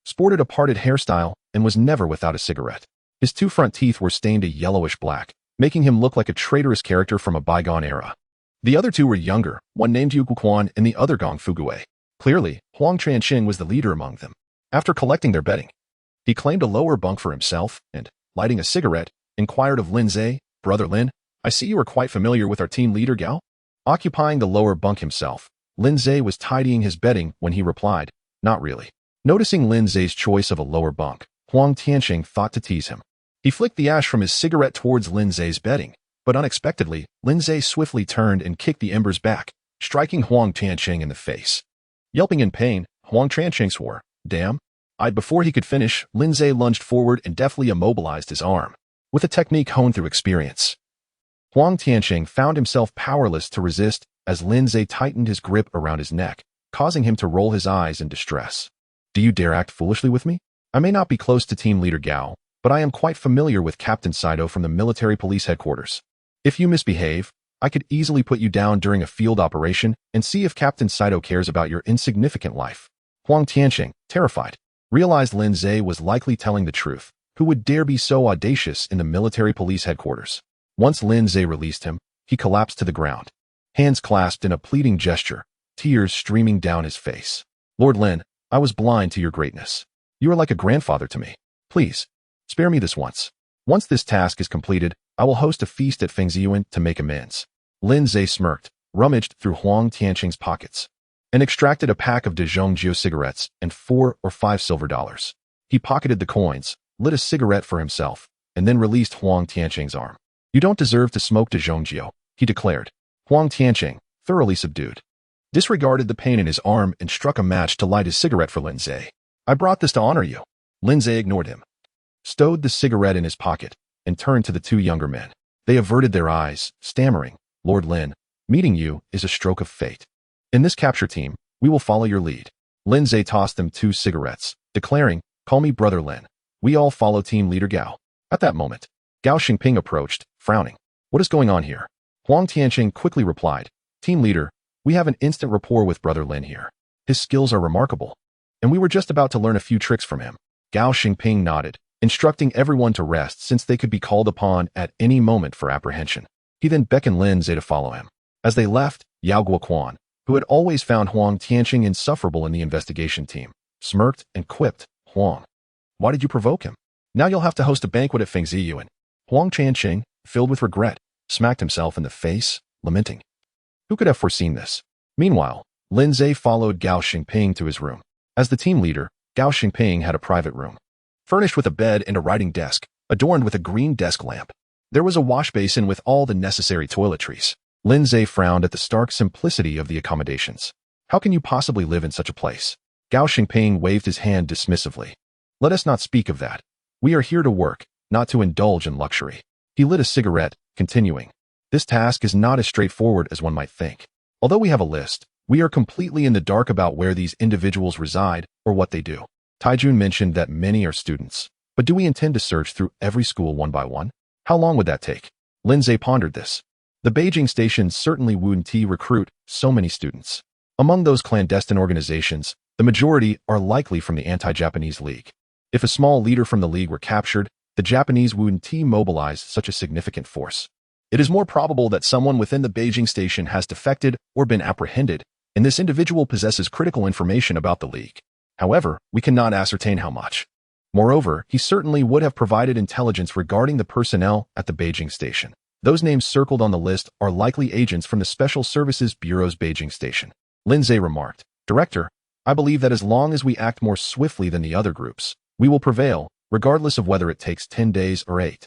sported a parted hairstyle and was never without a cigarette. His 2 front teeth were stained a yellowish black, making him look like a traitorous character from a bygone era. The other 2 were younger, one named Yu Guquan and the other Gong Fugui. Clearly, Huang Tranqing was the leader among them. After collecting their bedding, he claimed a lower bunk for himself and, lighting a cigarette, inquired of Lin Zhe, "Brother Lin, I see you are quite familiar with our team leader Gao?" Occupying the lower bunk himself, Lin Zhe was tidying his bedding when he replied, "Not really." Noticing Lin Zhe's choice of a lower bunk, Huang Tianqing thought to tease him. He flicked the ash from his cigarette towards Lin Zhe's bedding, but unexpectedly, Lin Zhe swiftly turned and kicked the embers back, striking Huang Tianqing in the face. Yelping in pain, Huang Tianqing swore, "Damn." Before he could finish, Lin Zhe lunged forward and deftly immobilized his arm, with a technique honed through experience. Huang Tianqing found himself powerless to resist as Lin Zhe tightened his grip around his neck, causing him to roll his eyes in distress. "Do you dare act foolishly with me? I may not be close to Team Leader Gao, but I am quite familiar with Captain Saito from the military police headquarters. If you misbehave, I could easily put you down during a field operation and see if Captain Saito cares about your insignificant life." Huang Tianqing, terrified, realized Lin Zhe was likely telling the truth. Who would dare be so audacious in the military police headquarters? Once Lin Zhe released him, he collapsed to the ground, hands clasped in a pleading gesture, tears streaming down his face. "Lord Lin, I was blind to your greatness. You are like a grandfather to me. Please, spare me this once. Once this task is completed, I will host a feast at Fengziyuan to make amends." Lin Zhe smirked, rummaged through Huang Tianqing's pockets, and extracted a pack of Dezhongjiu cigarettes and 4 or 5 silver dollars. He pocketed the coins, lit a cigarette for himself, and then released Huang Tianqing's arm. "You don't deserve to smoke Dezhongjiu," he declared. Huang Tianqing, thoroughly subdued, disregarded the pain in his arm and struck a match to light his cigarette for Lin Zhe. "I brought this to honor you." Lin Zhe ignored him, stowed the cigarette in his pocket, and turned to the 2 younger men. They averted their eyes, stammering, "Lord Lin, meeting you is a stroke of fate. In this capture team, we will follow your lead." Lin Zhe tossed them 2 cigarettes, declaring, "Call me Brother Lin. We all follow Team Leader Gao." At that moment, Gao Xingping approached, frowning. "What is going on here?" Huang Tianqing quickly replied, "Team Leader, we have an instant rapport with Brother Lin here. His skills are remarkable, and we were just about to learn a few tricks from him." Gao Xingping nodded, instructing everyone to rest since they could be called upon at any moment for apprehension. He then beckoned Lin Zhe to follow him. As they left, Yao Guoquan, who had always found Huang Tianqing insufferable in the investigation team, smirked and quipped, "Huang, why did you provoke him? Now you'll have to host a banquet at Fengziyuan." Huang Tianqing, filled with regret, smacked himself in the face, lamenting. Who could have foreseen this? Meanwhile, Lin Zhe followed Gao Xingping to his room. As the team leader, Gao Xingping had a private room, furnished with a bed and a writing desk, adorned with a green desk lamp. There was a wash basin with all the necessary toiletries. Lin Zhe frowned at the stark simplicity of the accommodations. "How can you possibly live in such a place?" Gao Xingping waved his hand dismissively. "Let us not speak of that. We are here to work, not to indulge in luxury." He lit a cigarette, continuing, "This task is not as straightforward as one might think. Although we have a list, We are completely in the dark about where these individuals reside or what they do. Taijun mentioned that many are students, but do we intend to search through every school one by one? How long would that take? Lindsay pondered this. The Beiping Station certainly wouldn't recruit so many students. Among those clandestine organizations, the majority are likely from the anti-Japanese League. If a small leader from the League were captured, the Japanese wouldn't mobilize such a significant force. It is more probable that someone within the Beiping Station has defected or been apprehended, and this individual possesses critical information about the League. However, we cannot ascertain how much. Moreover, he certainly would have provided intelligence regarding the personnel at the Beiping Station. Those names circled on the list are likely agents from the Special Services Bureau's Beiping Station. Lindsay remarked, "Director, I believe that as long as we act more swiftly than the other groups, we will prevail, regardless of whether it takes 10 days or 8.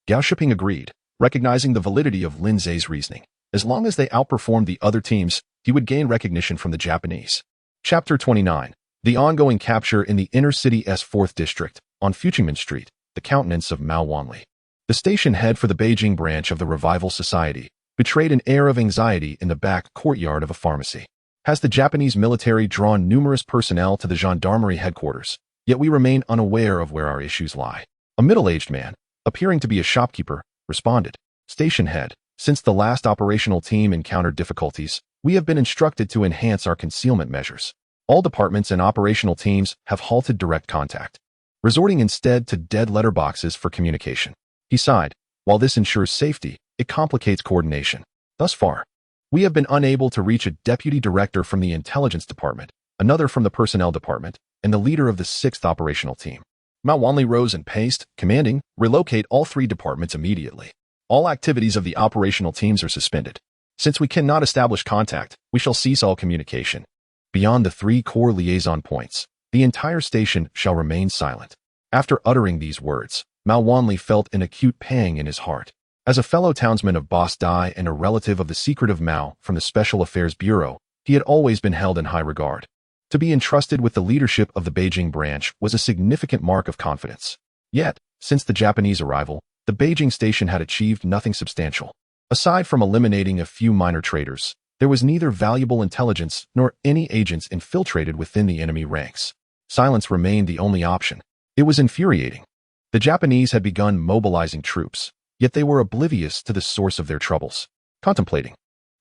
Gao Shiping agreed, recognizing the validity of Lindsay's reasoning. As long as they outperformed the other teams, he would gain recognition from the Japanese. Chapter 29. The ongoing capture in the inner city's 4th district, on Fuchingman Street, the countenance of Mao Wanli. The station head for the Beijing branch of the Revival Society betrayed an air of anxiety in the back courtyard of a pharmacy. Has the Japanese military drawn numerous personnel to the gendarmerie headquarters? Yet we remain unaware of where our issues lie. A middle-aged man, appearing to be a shopkeeper, responded. Station head, since the last operational team encountered difficulties, we have been instructed to enhance our concealment measures. All departments and operational teams have halted direct contact, resorting instead to dead letter boxes for communication. He sighed. While this ensures safety, it complicates coordination. Thus far, we have been unable to reach a deputy director from the intelligence department, another from the personnel department, and the leader of the 6th operational team. Mao Wanli rose and paced, commanding, relocate all 3 departments immediately. All activities of the operational teams are suspended. Since we cannot establish contact, we shall cease all communication. Beyond the 3 core liaison points, the entire station shall remain silent. After uttering these words, Mao Wanli felt an acute pang in his heart. As a fellow townsman of Boss Dai and a relative of the secretive Mao from the Special Affairs Bureau, he had always been held in high regard. To be entrusted with the leadership of the Beijing branch was a significant mark of confidence. Yet, since the Japanese arrival, the Beiping Station had achieved nothing substantial. Aside from eliminating a few minor traitors, there was neither valuable intelligence nor any agents infiltrated within the enemy ranks. Silence remained the only option. It was infuriating. The Japanese had begun mobilizing troops, yet they were oblivious to the source of their troubles. Contemplating,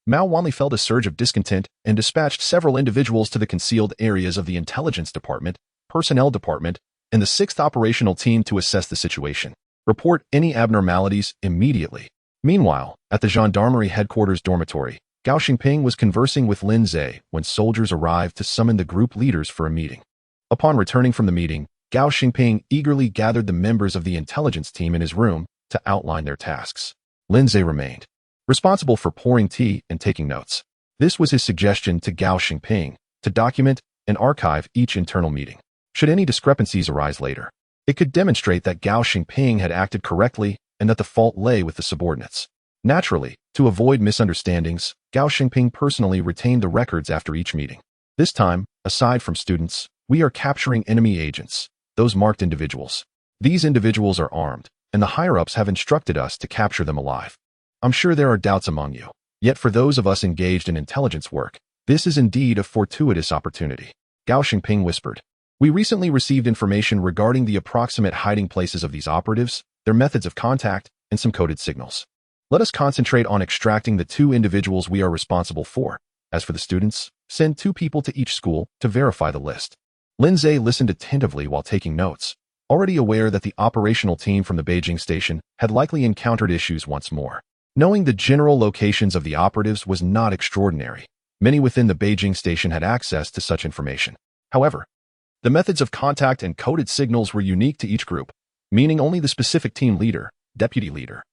Mao Wanli felt a surge of discontent and dispatched several individuals to the concealed areas of the intelligence department, personnel department, and the 6th operational team to assess the situation. Report any abnormalities immediately. Meanwhile, at the gendarmerie headquarters dormitory, Gao Xingping was conversing with Lin Zhe when soldiers arrived to summon the group leaders for a meeting. Upon returning from the meeting, Gao Xingping eagerly gathered the members of the intelligence team in his room to outline their tasks. Lin Zhe remained, responsible for pouring tea and taking notes. This was his suggestion to Gao Xingping, to document and archive each internal meeting. Should any discrepancies arise later, it could demonstrate that Gao Xingping had acted correctly and that the fault lay with the subordinates. Naturally, to avoid misunderstandings, Gao Xingping personally retained the records after each meeting. This time, aside from students, we are capturing enemy agents, those marked individuals. These individuals are armed, and the higher-ups have instructed us to capture them alive. I'm sure there are doubts among you. Yet for those of us engaged in intelligence work, this is indeed a fortuitous opportunity. Gao Xingping whispered. We recently received information regarding the approximate hiding places of these operatives, their methods of contact, and some coded signals. Let us concentrate on extracting the 2 individuals we are responsible for. As for the students, send 2 people to each school to verify the list. Lin Zhe listened attentively while taking notes, already aware that the operational team from the Beiping Station had likely encountered issues once more. Knowing the general locations of the operatives was not extraordinary. Many within the Beiping Station had access to such information. However, the methods of contact and coded signals were unique to each group, meaning only the specific team leader, deputy leader,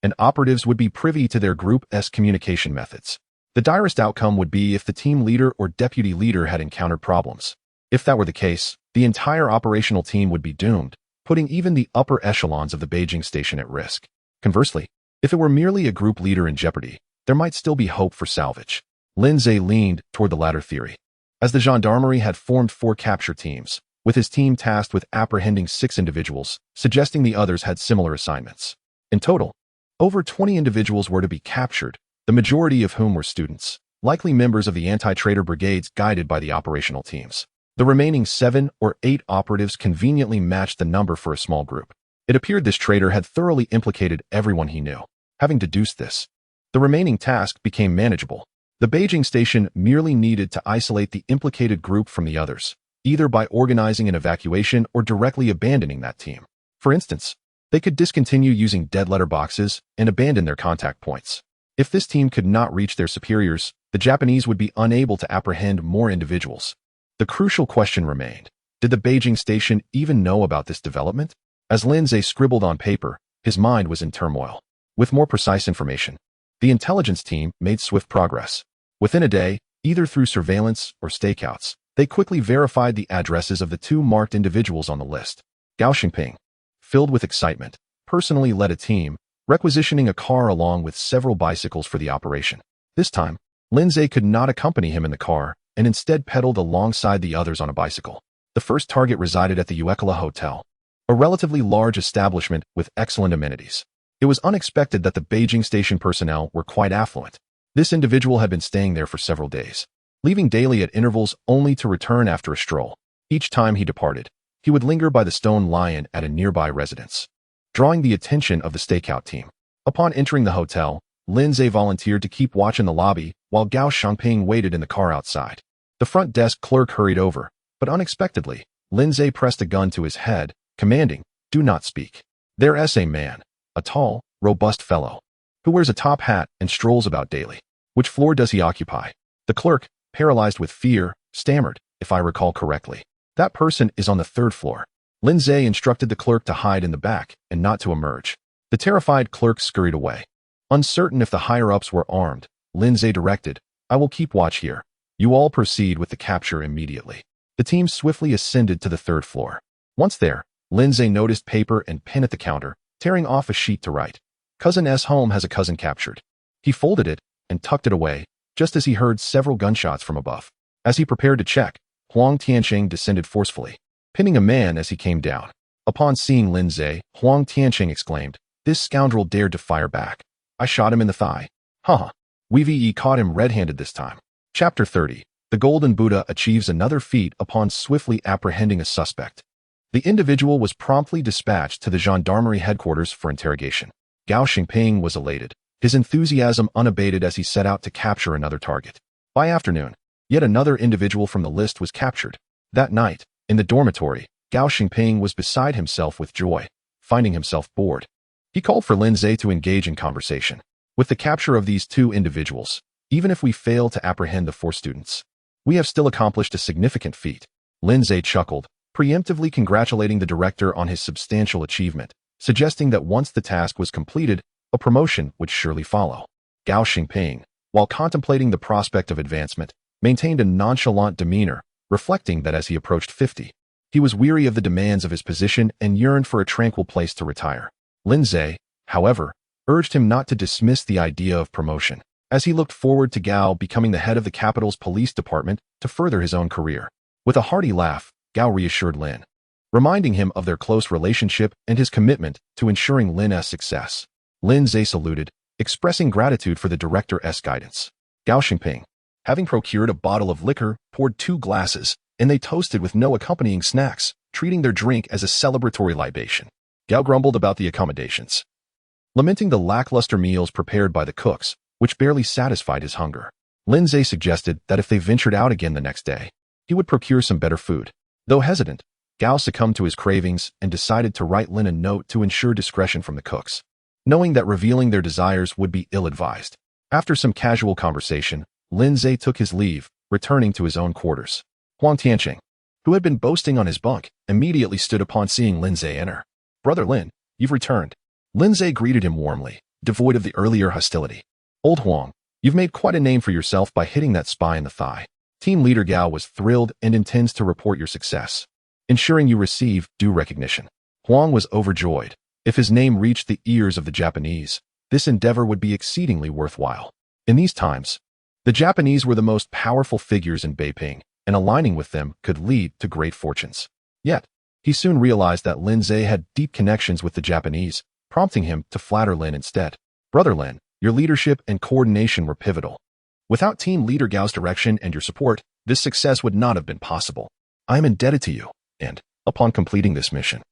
and operatives would be privy to their group's communication methods. The direst outcome would be if the team leader or deputy leader had encountered problems. If that were the case, the entire operational team would be doomed, putting even the upper echelons of the Beiping Station at risk. Conversely, if it were merely a group leader in jeopardy, there might still be hope for salvage. Lin Zhe leaned toward the latter theory. As the gendarmerie had formed 4 capture teams, with his team tasked with apprehending 6 individuals, suggesting the others had similar assignments. In total, over 20 individuals were to be captured, the majority of whom were students. likely members of the anti-traitor brigades guided by the operational teams. The remaining 7 or 8 operatives conveniently matched the number for a small group. It appeared this traitor had thoroughly implicated everyone he knew. Having deduced this, the remaining task became manageable. The Beiping Station merely needed to isolate the implicated group from the others, either by organizing an evacuation or directly abandoning that team. For instance, they could discontinue using dead letter boxes and abandon their contact points. If this team could not reach their superiors, the Japanese would be unable to apprehend more individuals. The crucial question remained: did the Beiping Station even know about this development? As Lindsay scribbled on paper, his mind was in turmoil. With more precise information, the intelligence team made swift progress. Within a day, either through surveillance or stakeouts, they quickly verified the addresses of the 2 marked individuals on the list. Gao Xingping, filled with excitement, personally led a team, requisitioning a car along with several bicycles for the operation. This time, Lindsay could not accompany him in the car and instead pedaled alongside the others on a bicycle. The first target resided at the Uekala Hotel, a relatively large establishment with excellent amenities. It was unexpected that the Beiping Station personnel were quite affluent. This individual had been staying there for several days, leaving daily at intervals only to return after a stroll. Each time he departed, he would linger by the stone lion at a nearby residence, drawing the attention of the stakeout team. Upon entering the hotel, Lindsay volunteered to keep watch in the lobby while Gao Xingping waited in the car outside. The front desk clerk hurried over, but unexpectedly, Lindsay pressed a gun to his head, commanding, "Do not speak." There's a man, a tall, robust fellow, who wears a top hat and strolls about daily. Which floor does he occupy? The clerk, paralyzed with fear, stammered, "If I recall correctly, that person is on the 3rd floor." Lindsay instructed the clerk to hide in the back and not to emerge. The terrified clerk scurried away. Uncertain if the higher-ups were armed, Lindsay directed, "I will keep watch here. You all proceed with the capture immediately." The team swiftly ascended to the 3rd floor. Once there, Lindsay noticed paper and pen at the counter, tearing off a sheet to write. "Cousin S. home has a cousin captured." He folded it and tucked it away, just as he heard several gunshots from above. As he prepared to check, Huang Tianqing descended forcefully, pinning a man as he came down. Upon seeing Lindsay, Huang Tianqing exclaimed, "This scoundrel dared to fire back. I shot him in the thigh. Haha. We caught him red-handed this time." Chapter 30. The Golden Buddha achieves another feat upon swiftly apprehending a suspect. The individual was promptly dispatched to the gendarmerie headquarters for interrogation. Gao Xingping was elated, his enthusiasm unabated as he set out to capture another target. By afternoon, yet another individual from the list was captured. That night, in the dormitory, Gao Xingping was beside himself with joy, finding himself bored. He called for Lindsay to engage in conversation. With the capture of these 2 individuals, even if we fail to apprehend the 4 students, we have still accomplished a significant feat. Lindsay chuckled, preemptively congratulating the director on his substantial achievement, suggesting that once the task was completed, a promotion would surely follow. Gao Xingping, while contemplating the prospect of advancement, maintained a nonchalant demeanor, reflecting that as he approached 50, he was weary of the demands of his position and yearned for a tranquil place to retire. Lindsay, however, urged him not to dismiss the idea of promotion, as he looked forward to Gao becoming the head of the capital's police department to further his own career. With a hearty laugh, Gao reassured Lin, reminding him of their close relationship and his commitment to ensuring Lin's success. Lindsay saluted, expressing gratitude for the director's guidance. Gao Xingping, having procured a bottle of liquor, poured 2 glasses, and they toasted with no accompanying snacks, treating their drink as a celebratory libation. Gao grumbled about the accommodations, lamenting the lackluster meals prepared by the cooks, which barely satisfied his hunger. Lindsay suggested that if they ventured out again the next day, he would procure some better food. Though hesitant, Gao succumbed to his cravings and decided to write Lin a note to ensure discretion from the cooks, knowing that revealing their desires would be ill-advised. After some casual conversation, Lindsay took his leave, returning to his own quarters. Huang Tianqing, who had been boasting on his bunk, immediately stood upon seeing Lindsay enter. "Brother Lin, you've returned." Lindsay greeted him warmly, devoid of the earlier hostility. "Old Huang, you've made quite a name for yourself by hitting that spy in the thigh. Team leader Gao was thrilled and intends to report your success, ensuring you receive due recognition." Huang was overjoyed. If his name reached the ears of the Japanese, this endeavor would be exceedingly worthwhile. In these times, the Japanese were the most powerful figures in Beiping, and aligning with them could lead to great fortunes. Yet, he soon realized that Lindsay had deep connections with the Japanese, prompting him to flatter Lin instead. "Brother Lin, your leadership and coordination were pivotal. Without Team Leader Gao's direction and your support, this success would not have been possible. I am indebted to you, and, upon completing this mission,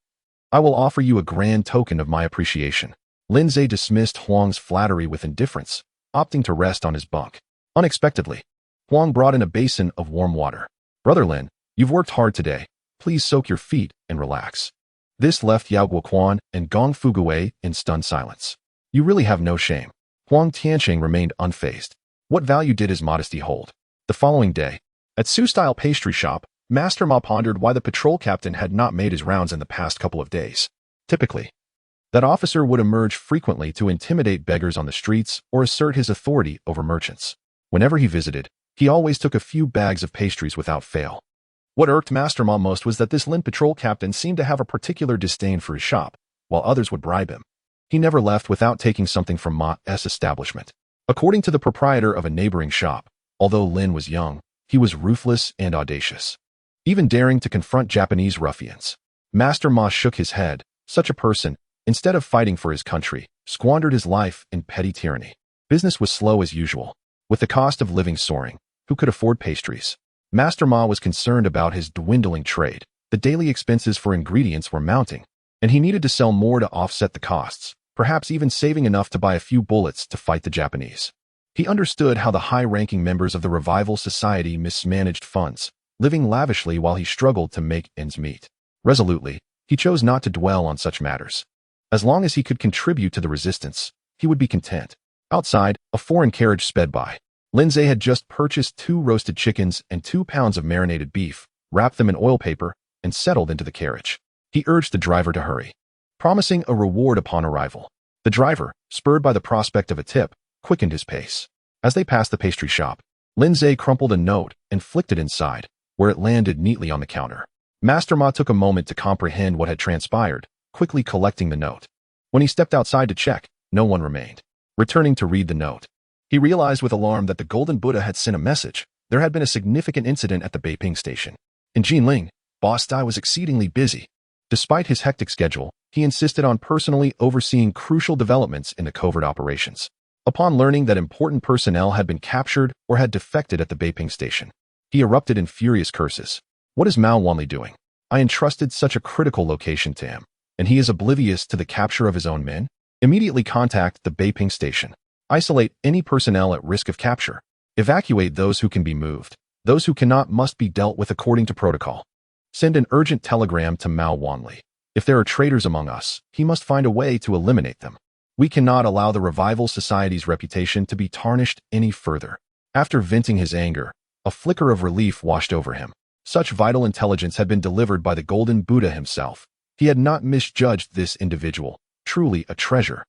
I will offer you a grand token of my appreciation. Lindsay dismissed Huang's flattery with indifference, opting to rest on his bunk. Unexpectedly, Huang brought in a basin of warm water. Brother Lin, you've worked hard today. Please soak your feet and relax. This left Yao Guoquan and Gong Fugui in stunned silence. You really have no shame. Huang Tianqing remained unfazed. What value did his modesty hold? The following day, at Su-style pastry shop, Master Ma pondered why the patrol captain had not made his rounds in the past couple of days. Typically, that officer would emerge frequently to intimidate beggars on the streets or assert his authority over merchants. Whenever he visited, he always took a few bags of pastries without fail. What irked Master Ma most was that this Lin patrol captain seemed to have a particular disdain for his shop, while others would bribe him. He never left without taking something from Ma's establishment. According to the proprietor of a neighboring shop, although Lin was young, he was ruthless and audacious, even daring to confront Japanese ruffians. Master Ma shook his head. Such a person, instead of fighting for his country, squandered his life in petty tyranny. Business was slow as usual. With the cost of living soaring, who could afford pastries? Master Ma was concerned about his dwindling trade. The daily expenses for ingredients were mounting, and he needed to sell more to offset the costs, perhaps even saving enough to buy a few bullets to fight the Japanese. He understood how the high-ranking members of the Revival Society mismanaged funds, living lavishly while he struggled to make ends meet. Resolutely, he chose not to dwell on such matters. As long as he could contribute to the resistance, he would be content. Outside, a foreign carriage sped by. Lindsay had just purchased 2 roasted chickens and 2 pounds of marinated beef, wrapped them in oil paper, and settled into the carriage. He urged the driver to hurry, promising a reward upon arrival. The driver, spurred by the prospect of a tip, quickened his pace. As they passed the pastry shop, Lindsay crumpled a note and flicked it inside, where it landed neatly on the counter. Master Ma took a moment to comprehend what had transpired, quickly collecting the note. When he stepped outside to check, no one remained. Returning to read the note, he realized with alarm that the Golden Buddha had sent a message. There had been a significant incident at the Beiping Station. In Jinling, Boss Dai was exceedingly busy. Despite his hectic schedule, he insisted on personally overseeing crucial developments in the covert operations. Upon learning that important personnel had been captured or had defected at the Beiping Station, he erupted in furious curses. What is Mao Wanli doing? I entrusted such a critical location to him, and he is oblivious to the capture of his own men? Immediately contact the Beiping Station. Isolate any personnel at risk of capture. Evacuate those who can be moved. Those who cannot must be dealt with according to protocol. Send an urgent telegram to Mao Wanli. If there are traitors among us, he must find a way to eliminate them. We cannot allow the Revival Society's reputation to be tarnished any further. After venting his anger, a flicker of relief washed over him. Such vital intelligence had been delivered by the Golden Buddha himself. He had not misjudged this individual. Truly a treasure.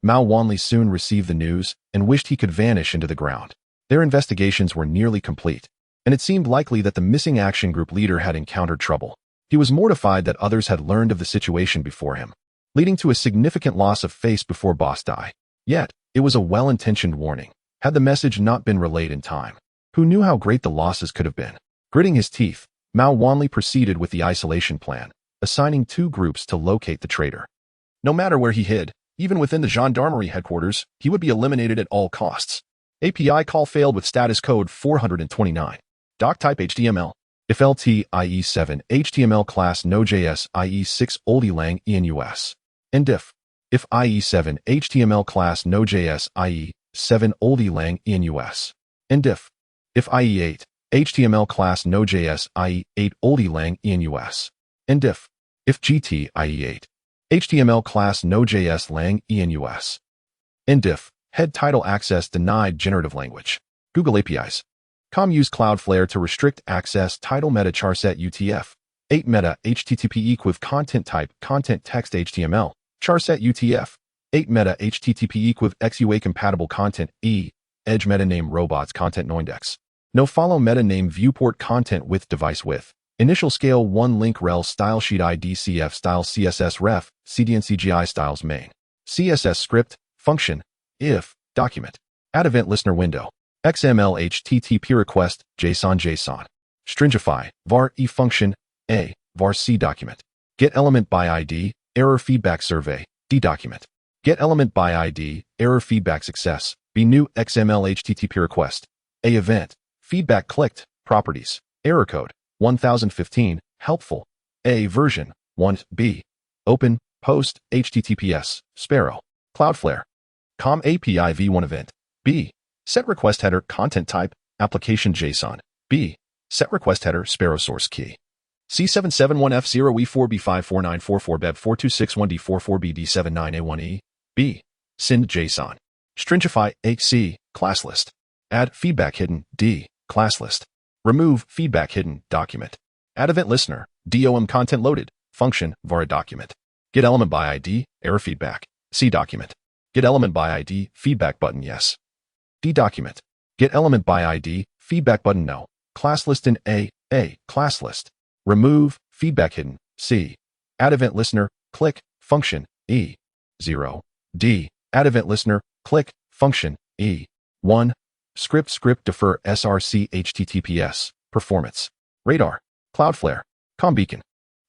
Mao Wanli soon received the news and wished he could vanish into the ground. Their investigations were nearly complete, and it seemed likely that the missing action group leader had encountered trouble. He was mortified that others had learned of the situation before him, leading to a significant loss of face before Boss Dai. Yet, it was a well-intentioned warning. Had the message not been relayed in time, who knew how great the losses could have been? Gritting his teeth, Mao Wanli proceeded with the isolation plan, assigning 2 groups to locate the traitor. No matter where he hid, even within the gendarmerie headquarters, he would be eliminated at all costs. API call failed with status code 429. Doc type HTML. If LT IE7 HTML class Node.js IE6 oldie lang enus. And if IE7 HTML class Node.js IE7 oldie lang enus. And if IE8 HTML class Node.js IE8 oldie lang enus. And if GT IE8 HTML class Node.js lang enus. And if head title access denied generative language. Google APIs. use Cloudflare to restrict access title meta charset UTF. 8 meta HTTP equiv content type content text HTML. Charset UTF. 8 meta HTTP equiv XUA compatible content edge meta name robots content noindex. No follow meta name viewport content with device width. Initial scale 1 link rel style sheet ID CF style CSS ref CDN styles main. CSS script function if document. Add event listener window. XML HTTP request JSON. Stringify var e function a var c document. Get element by ID error feedback survey d document. Get element by ID error feedback success b new XML HTTP request A event, feedback clicked, properties, error code, 1015, helpful. A version, 1, B, open, post, HTTPS, Sparrow, Cloudflare, COM API v1 event, B, set request header, content type, application JSON, B, set request header, Sparrow source key. C771F0E4B54944BEB4261D44BD79A1E, B, send JSON. Stringify, A, C, class list. Add feedback hidden, D, class list. Remove feedback hidden, document. Add event listener, DOM content loaded, function, var document. Get element by ID, error feedback, C document. Get element by ID, feedback button, yes. D document. Get element by ID, feedback button, no. Class list in A, class list. Remove feedback hidden, C. Add event listener, click, function, E. 0. D. Add event listener, click, function, E. 1. Script defer src HTTPS, performance. Radar, Cloudflare, ComBeacon.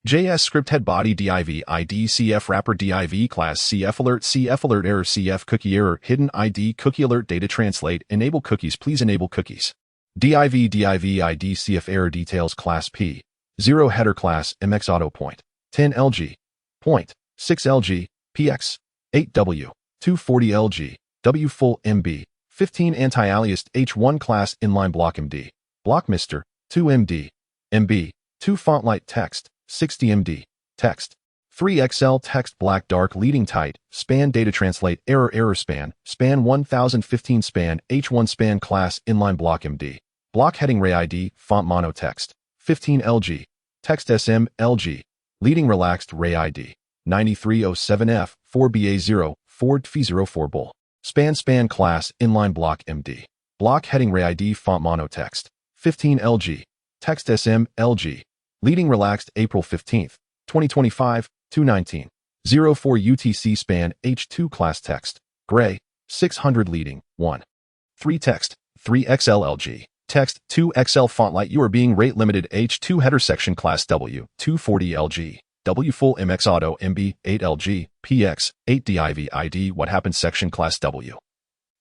JS script head body div ID CF wrapper div class CF alert error CF cookie error hidden ID cookie alert data translate enable cookies please enable cookies. Div ID CF error details class P. 0 header class MX auto point. 10 LG. Point. 6 LG. PX. 8 W. 240 LG. W full MB. 15 anti-aliased H1 class inline block MD. Block Mr. 2 MD. MB. 2 font light text. 60 MD. Text. 3 XL text black dark leading tight. Span data translate error span. Span 1015 span H1 span class inline block MD. Block heading ray ID font mono text. 15 LG. Text SM LG. Leading relaxed ray ID. 9307F 4BA0 4 Tf04 bull. Span class inline block MD. Block heading ray ID font mono text. 15 LG. Text SM LG. Leading relaxed April 15th, 2025, 219. 04 UTC span H2 class text. Gray. 600 leading. 1. 3 text. 3 XLLG. Text. 2 XL font light. You are being rate limited H2 header section class W. 240 LG. W full MX auto MB 8 LG. PX. 8 DIV ID. What happened section class W.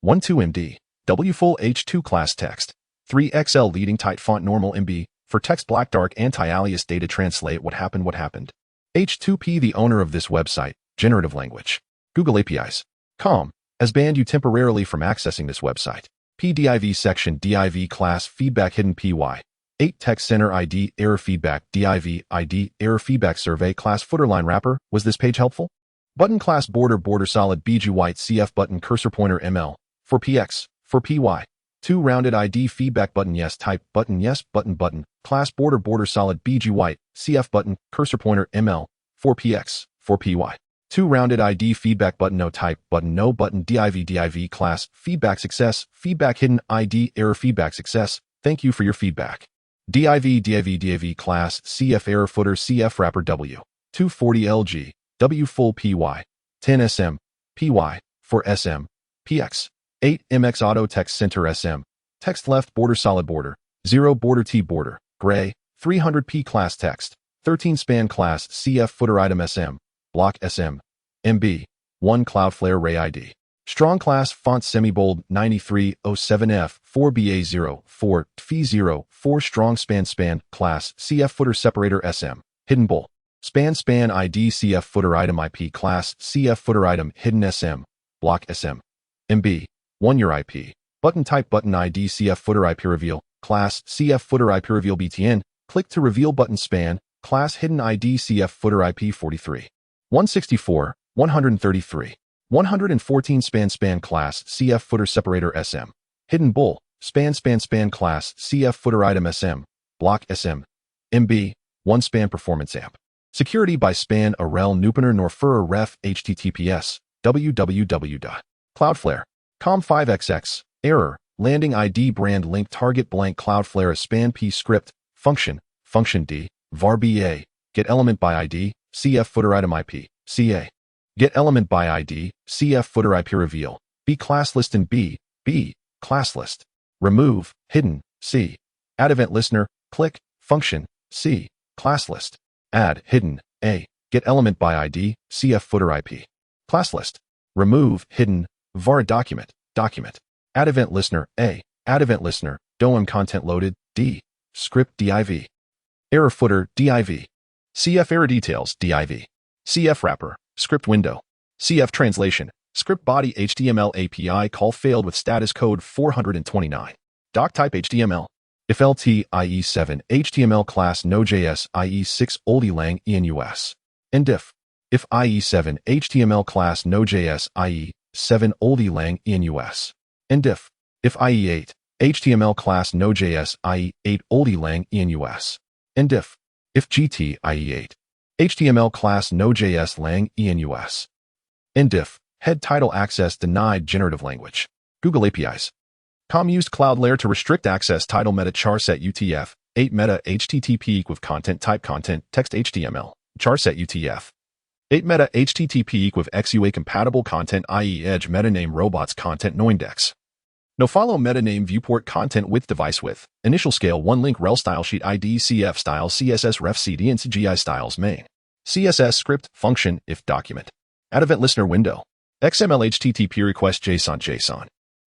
12 MD. W full H2 class text. 3 XL leading tight font normal MB. For text black dark anti-alias data translate what happened. H2P the owner of this website, generative language. Google APIs. Com. Has banned you temporarily from accessing this website. PDIV section DIV class feedback hidden PY. 8 text center ID error feedback DIV ID error feedback survey class footerline wrapper. Was this page helpful? Button class border solid BG white CF button cursor pointer ML. For PX. For PY. 2 rounded ID feedback button yes type button yes button class border solid BG white CF button cursor pointer ML. For PX. For PY. 2 rounded ID feedback button no type button no button div class feedback success feedback hidden ID error feedback success. Thank you for your feedback. Div class CF error footer CF wrapper W. 240 LG. W full PY. 10 SM. PY. For SM. PX. 8 MX auto text center SM. Text left border solid border. 0 border T border. Gray. 300p class text. 13 span class CF footer item SM. Block SM. MB. 1 Cloudflare ray ID. Strong class font semi-bold 9307F 4BA0 4 Tf0 4 strong span class CF footer separator SM. Hidden bull. Span ID CF footer item IP class CF footer item hidden SM. Block SM. MB. 1 your IP. Button type button ID CF footer IP reveal. Class CF footer IP reveal BTN. Click to reveal button span. Class hidden ID CF footer IP 43. 164. 133. 114 span class CF footer separator SM. Hidden bull. Span class CF footer item SM. Block SM. MB. 1 span performance amp. Security by span rel nupener norfur ref https www.cloudflare. Com5xx. Error. Landing ID brand link target blank Cloudflare span p script. Function D. var BA. Get element by ID. CF footer item IP. CA. Get element by ID. CF footer IP reveal. B class list and B. Class list. Remove. Hidden. C. Add event listener. Click. Function. C. Class list. Add. Hidden. A. Get element by ID. CF footer IP. Class list. Remove. Hidden. var document. Add event listener. A. Add event listener, DOM content loaded, D. Script div. Error footer, div. CF error details, div. CF wrapper, script window. CF translation, script body HTML API call failed with status code 429. Doc type HTML. If LT IE7 HTML class Node.js IE6 oldie lang enus. And if IE7 HTML class Node.js IE7 oldie lang enus. And if IE8 HTML class Node.js IE8 oldie lang enus. And if GT IE8 HTML class Node.js lang enus. And if head title access denied generative language. Google APIs. Com used Cloudlayer to restrict access title meta charset UTF 8 meta HTTP with content type content text HTML charset UTF 8 meta HTTP with XUA compatible content i.e. edge meta name robots content noindex. No follow meta name viewport content with device width initial scale 1 link rel style sheet ID CF styles CSS ref CD and CGI styles main CSS script function if document. Add event listener window. XML HTTP request JSON.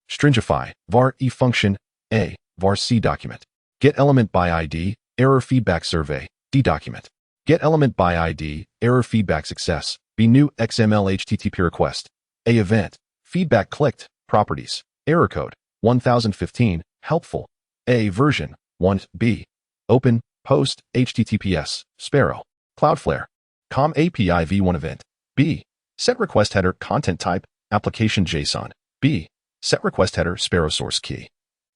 Stringify, var e function, a, var c document. Get element by ID, error feedback survey, d document. Get element by ID, error feedback success, b new XML HTTP request. A event, feedback clicked, properties, error code, 1015, helpful. A version, 1, b, open, post, HTTPS, Sparrow, Cloudflare. Com API v1 event, b, set request header content type, application JSON, b, set request header Sparrow source key.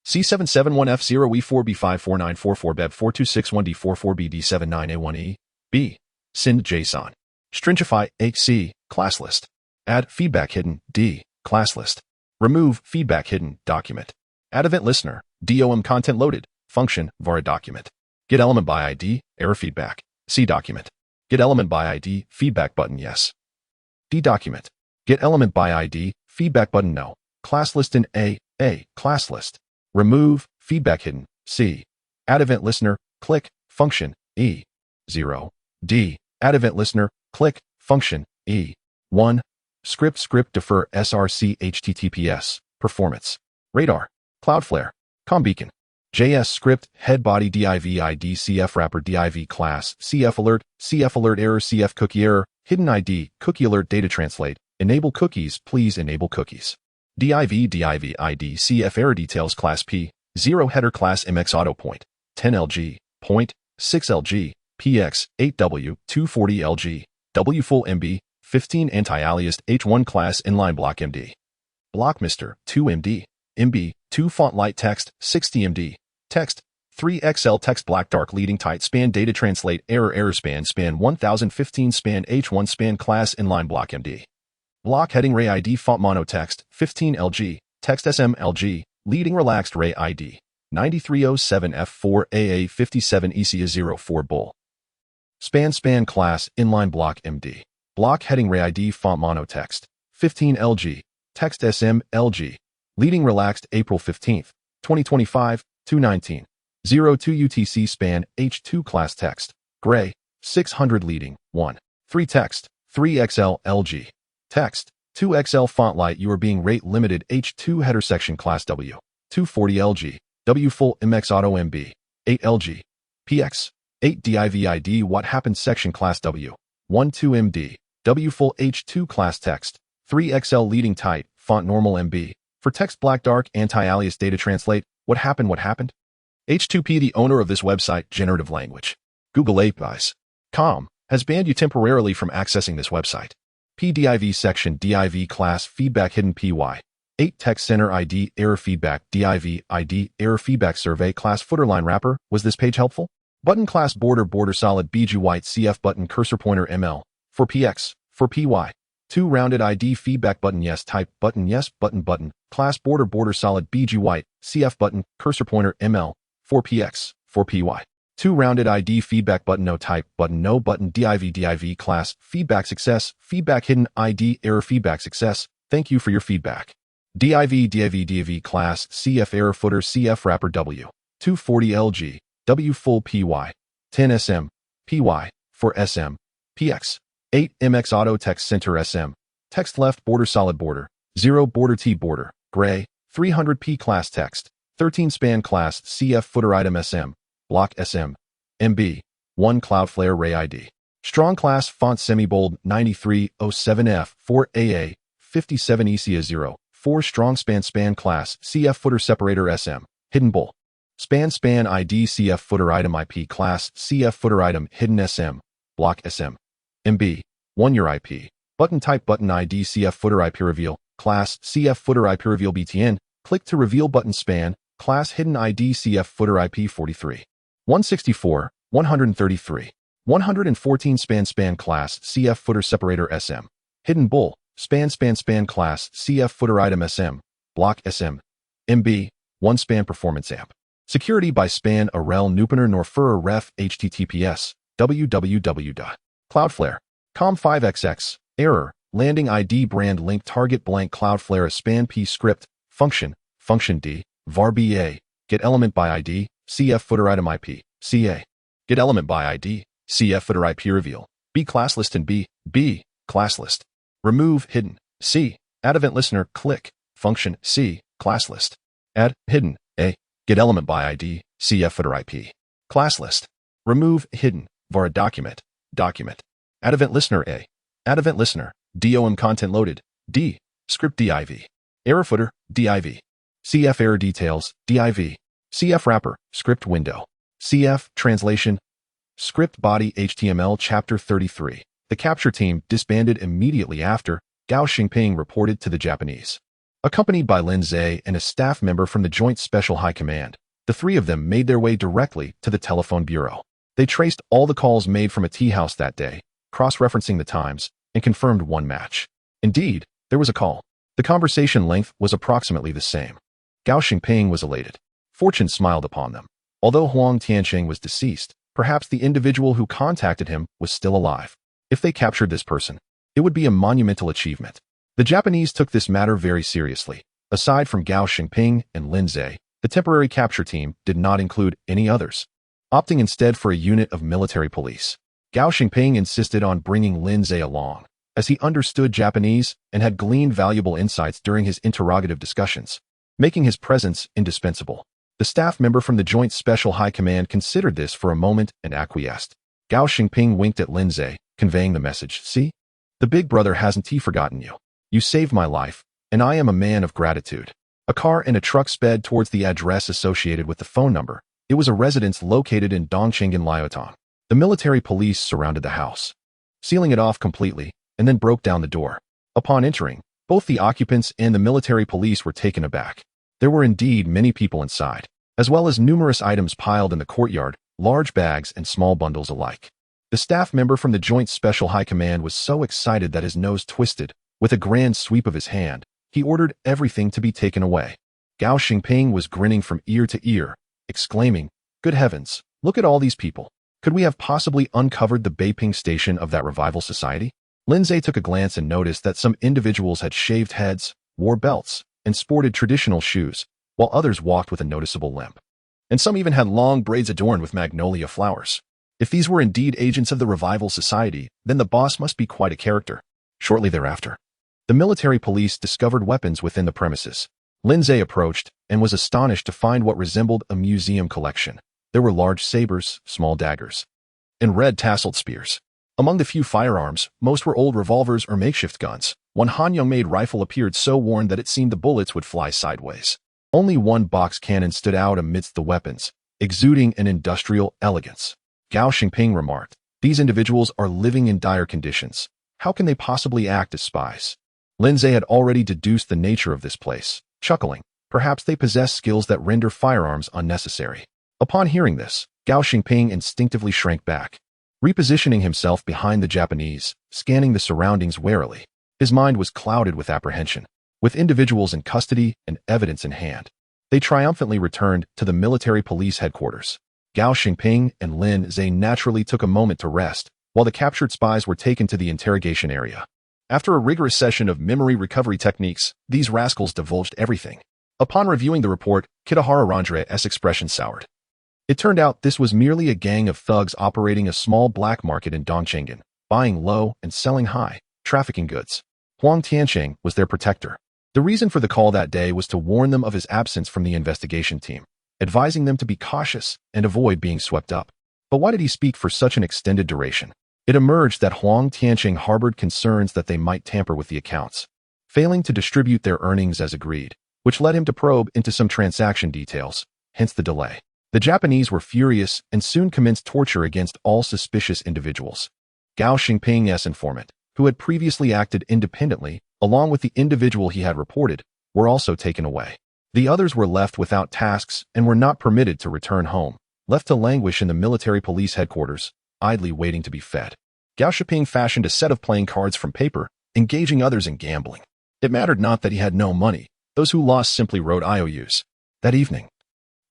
C771F0E4B54944BEB4261D44BD79A1E, b, send JSON. Stringify, a, c, class list. Add feedback hidden, d, class list. Remove feedback hidden, document. Add event listener, DOM content loaded, function, var document. Get element by ID, error feedback, c document. Get element by ID, feedback button yes. D document. Get element by ID, feedback button no. Class list in A, class list. Remove, feedback hidden, C. Add event listener, click, function, E. 0. D. Add event listener, click, function, E. 1. Script defer SRC HTTPS, performance. Radar, Cloudflare, ComBeacon. JS script, head body div ID CF wrapper div class, CF alert error CF cookie error, hidden ID, cookie alert data translate, enable cookies, please enable cookies. div ID CF error details class P, 0 header class MX auto point, 10 LG, point, 6 LG, PX, 8W, 240 LG, W full MB, 15 anti-aliased H1 class inline block MD. Block Mr. 2 MD, MB, 2 font light text, 60 MD, text, 3 XL text black dark leading tight span data translate error span 1015 span H1 span class inline block MD. Block heading ray ID font mono text 15 LG text SM LG leading relaxed ray ID 9307 F4 AA 57 ECA 04 bull. Span class inline block MD. Block heading ray ID font mono text 15 LG text SM LG leading relaxed April 15th 2025 219 02 UTC span H2 class text gray 600 leading 1 3 text 3 XL LG text 2 XL font light you are being rate limited H2 header section class W 240 LG W full MX auto MB 8 LG PX 8 div ID what happened section class W 12 MD W full H2 class text 3 XL leading tight font normal MB for text black dark anti-alias data translate what happened H2P the owner of this website generative language Google APIs com has banned you temporarily from accessing this website. PDIV section div class feedback hidden PY 8 text center ID error feedback div ID error feedback survey class footer line wrapper. Was this page helpful? Button class border solid BG white CF button cursor pointer ML for PX for PY 2 rounded ID feedback button yes type button yes button class border solid BG white CF button cursor pointer ML for PX for PY 2 rounded ID feedback button no type button no button div class feedback success feedback hidden ID error feedback success. Thank you for your feedback. div class CF error footer CF wrapper W 240 LG W full PY 10 SM PY for SM PX 8 MX auto text center SM text left border solid border 0 border T border gray 300 P class text 13 span class CF footer item SM, block SM, MB, 1 Cloudflare Ray ID. Strong class font semi-bold 9307F, 4 AA, 57 ECA 0, 4 strong span class CF footer separator SM, hidden bull. Span ID CF footer item IP class CF footer item hidden SM, block SM, MB, 1 your IP. Button type button ID CF footer IP reveal, class CF footer IP reveal BTN, click to reveal button span, class hidden ID CF footer IP 43. 164, 133. 114 span class CF footer separator SM, hidden bull, span class CF footer item SM, block SM, MB, 1 span performance amp. Security by span arel nupener norfur ref https www.cloudflare.com 5xx error landing ID brand link target blank Cloudflare span p script function d var ba get element by ID CF footer item IP CA get element by ID CF footer IP reveal B class list and B class list remove hidden C add event listener click function C class list add hidden A get element by ID CF footer IP class list remove hidden var document add event listener A add event listener DOM content loaded D script div error footer div CF error details div CF wrapper script window CF translation script body HTML chapter 33. The capture team disbanded immediately after Gao Xingping reported to the Japanese. Accompanied by Lin Zhe and a staff member from the Joint Special High Command, the three of them made their way directly to the telephone bureau. They traced all the calls made from a tea house that day, cross-referencing the times, and confirmed one match. Indeed, there was a call. The conversation length was approximately the same. Gao Xingping was elated. Fortune smiled upon them. Although Huang Tianqing was deceased, perhaps the individual who contacted him was still alive. If they captured this person, it would be a monumental achievement. The Japanese took this matter very seriously. Aside from Gao Xingping and Lin Zhe, the temporary capture team did not include any others, opting instead for a unit of military police. Gao Xingping insisted on bringing Lin Zhe along, as he understood Japanese and had gleaned valuable insights during his interrogative discussions, making his presence indispensable. The staff member from the Joint Special High Command considered this for a moment and acquiesced. Gao Xingping winked at Lin Zhe, conveying the message, "See? The big brother hasn't he forgotten you. You saved my life, and I am a man of gratitude." A car and a truck sped towards the address associated with the phone number. It was a residence located in Dongqing Liaotong. The military police surrounded the house, sealing it off completely, and then broke down the door. Upon entering, both the occupants and the military police were taken aback. There were indeed many people inside, as well as numerous items piled in the courtyard, large bags and small bundles alike. The staff member from the Joint Special High Command was so excited that his nose twisted. With a grand sweep of his hand, he ordered everything to be taken away. Gao Xingping was grinning from ear to ear, exclaiming, "Good heavens, look at all these people. Could we have possibly uncovered the Beiping Station of that revival society?" Lin Zhe took a glance and noticed that some individuals had shaved heads, wore belts, and sported traditional shoes, while others walked with a noticeable limp. And some even had long braids adorned with magnolia flowers. If these were indeed agents of the revival society, then the boss must be quite a character. Shortly thereafter, the military police discovered weapons within the premises. Lin Zhe approached and was astonished to find what resembled a museum collection. There were large sabers, small daggers, and red tasseled spears. Among the few firearms, most were old revolvers or makeshift guns. One Hanyang-made rifle appeared so worn that it seemed the bullets would fly sideways. Only one box cannon stood out amidst the weapons, exuding an industrial elegance. Gao Xingping remarked, "These individuals are living in dire conditions. How can they possibly act as spies?" Lin Zhe had already deduced the nature of this place, chuckling. Perhaps they possess skills that render firearms unnecessary. Upon hearing this, Gao Xingping instinctively shrank back, repositioning himself behind the Japanese, scanning the surroundings warily. His mind was clouded with apprehension. With individuals in custody and evidence in hand, they triumphantly returned to the military police headquarters. Gao Xingping and Lin Zhe naturally took a moment to rest, while the captured spies were taken to the interrogation area. After a rigorous session of memory recovery techniques, these rascals divulged everything. Upon reviewing the report, Kitahara Randre's expression soured. It turned out this was merely a gang of thugs operating a small black market in Dongqing, buying low and selling high, trafficking goods. Huang Tianqing was their protector. The reason for the call that day was to warn them of his absence from the investigation team, advising them to be cautious and avoid being swept up. But why did he speak for such an extended duration? It emerged that Huang Tianqing harbored concerns that they might tamper with the accounts, failing to distribute their earnings as agreed, which led him to probe into some transaction details, hence the delay. The Japanese were furious and soon commenced torture against all suspicious individuals. Gao Xingping's informant, who had previously acted independently, along with the individual he had reported, were also taken away. The others were left without tasks and were not permitted to return home, left to languish in the military police headquarters, idly waiting to be fed. Gao Xingping fashioned a set of playing cards from paper, engaging others in gambling. It mattered not that he had no money. Those who lost simply wrote IOUs. That evening,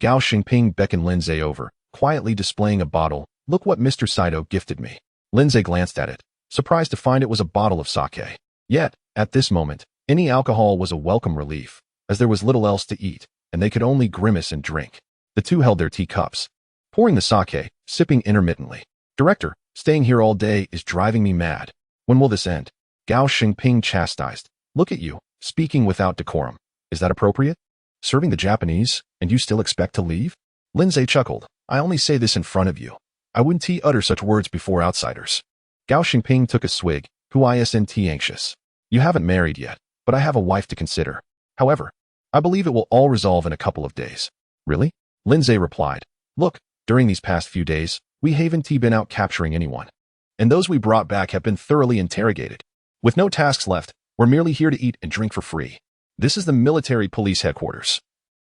Gao Xingping beckoned Lindsay over, quietly displaying a bottle. "Look what Mr. Saito gifted me." Lindsay glanced at it, surprised to find it was a bottle of sake. Yet, at this moment, any alcohol was a welcome relief, as there was little else to eat, and they could only grimace and drink. The two held their teacups, pouring the sake, sipping intermittently. "Director, staying here all day is driving me mad. When will this end?" Gao Xingping chastised. "Look at you, speaking without decorum. Is that appropriate? Serving the Japanese, and you still expect to leave?" Lindsay chuckled. "I only say this in front of you. I wouldn't utter such words before outsiders." Gao Xingping took a swig. "Who isn't anxious? You haven't married yet, but I have a wife to consider. However, I believe it will all resolve in a couple of days." "Really?" Lindsay replied. "Look, during these past few days, we haven't been out capturing anyone, and those we brought back have been thoroughly interrogated. With no tasks left, we're merely here to eat and drink for free. This is the military police headquarters,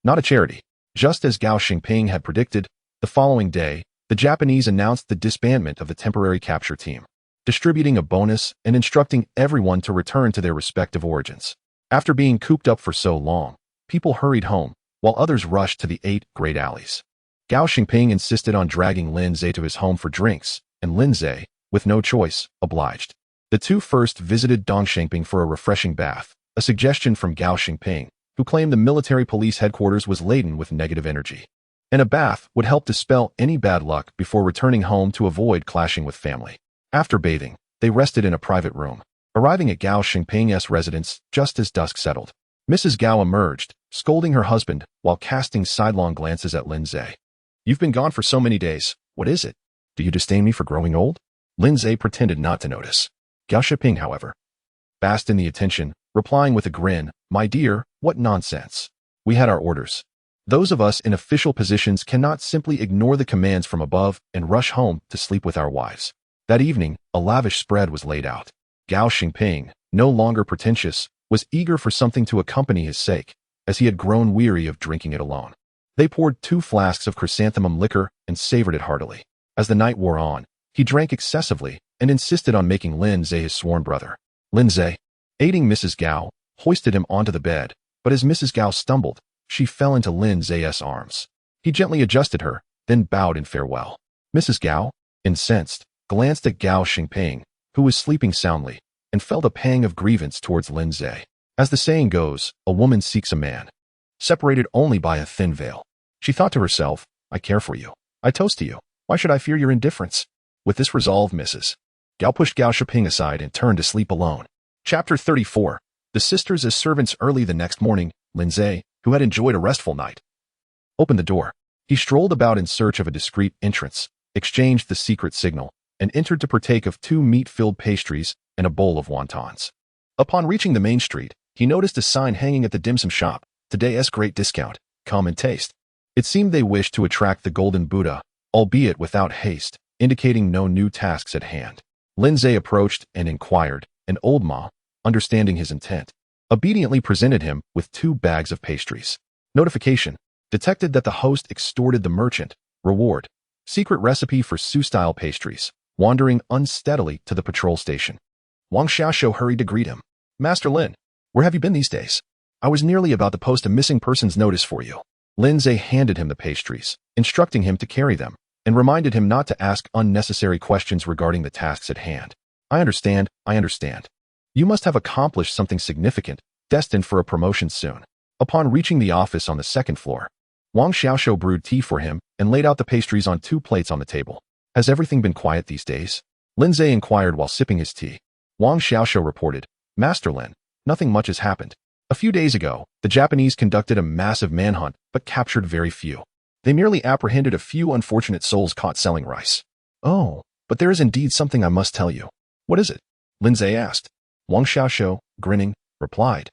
not a charity." Just as Gao Xingping had predicted, the following day, the Japanese announced the disbandment of the temporary capture team, distributing a bonus and instructing everyone to return to their respective origins. After being cooped up for so long, people hurried home, while others rushed to the 8 great alleys. Gao Xingping insisted on dragging Lindsay to his home for drinks, and Lindsay, with no choice, obliged. The two first visited Dong Xingping for a refreshing bath, a suggestion from Gao Xingping, who claimed the military police headquarters was laden with negative energy, and a bath would help dispel any bad luck before returning home to avoid clashing with family. After bathing, they rested in a private room, arriving at Gao Xingping's residence just as dusk settled. Mrs. Gao emerged, scolding her husband while casting sidelong glances at Lindsay. "You've been gone for so many days. What is it? Do you disdain me for growing old?" Lindsay pretended not to notice. Gao Xingping, however, basked in the attention, replying with a grin, "My dear, what nonsense. We had our orders. Those of us in official positions cannot simply ignore the commands from above and rush home to sleep with our wives." That evening, a lavish spread was laid out. Gao Xingping, no longer pretentious, was eager for something to accompany his sake, as he had grown weary of drinking it alone. They poured 2 flasks of chrysanthemum liquor and savored it heartily. As the night wore on, he drank excessively and insisted on making Lindsay his sworn brother. Lindsay, aiding Mrs. Gao, hoisted him onto the bed, but as Mrs. Gao stumbled, she fell into Lindsay's arms. He gently adjusted her, then bowed in farewell. Mrs. Gao, incensed, glanced at Gao Xingping, who was sleeping soundly, and felt a pang of grievance towards Lindsay. As the saying goes, a woman seeks a man, separated only by a thin veil. She thought to herself, "I care for you. I toast to you. Why should I fear your indifference?" With this resolve, Mrs. Gao pushed Gao Xingping aside and turned to sleep alone. Chapter 34. The sisters as servants. Early the next morning, Lindsay, who had enjoyed a restful night, opened the door. He strolled about in search of a discreet entrance, exchanged the secret signal, and entered to partake of 2 meat-filled pastries and a bowl of wontons. Upon reaching the main street, he noticed a sign hanging at the dim sum shop, "Today's great discount, come and taste." It seemed they wished to attract the golden Buddha, albeit without haste, indicating no new tasks at hand. Lindsay approached and inquired, and old Ma, understanding his intent, obediently presented him with 2 bags of pastries. Notification: detected that the host extorted the merchant. Reward: secret recipe for Su-style pastries. Wandering unsteadily to the patrol station, Wang Xiaoshu hurried to greet him. "Master Lin, where have you been these days? I was nearly about to post a missing persons notice for you." Lindsay handed him the pastries, instructing him to carry them, and reminded him not to ask unnecessary questions regarding the tasks at hand. I understand. You must have accomplished something significant, destined for a promotion soon." Upon reaching the office on the 2nd floor, Wang Xiaoshu brewed tea for him and laid out the pastries on 2 plates on the table. "Has everything been quiet these days?" Lindsay inquired while sipping his tea. Wang Xiaoshu reported, "Master Lin, nothing much has happened. A few days ago, the Japanese conducted a massive manhunt but captured very few. They merely apprehended a few unfortunate souls caught selling rice. Oh, but there is indeed something I must tell you. What is it? Lindsay asked. Wang Xiaoxiu, grinning, replied.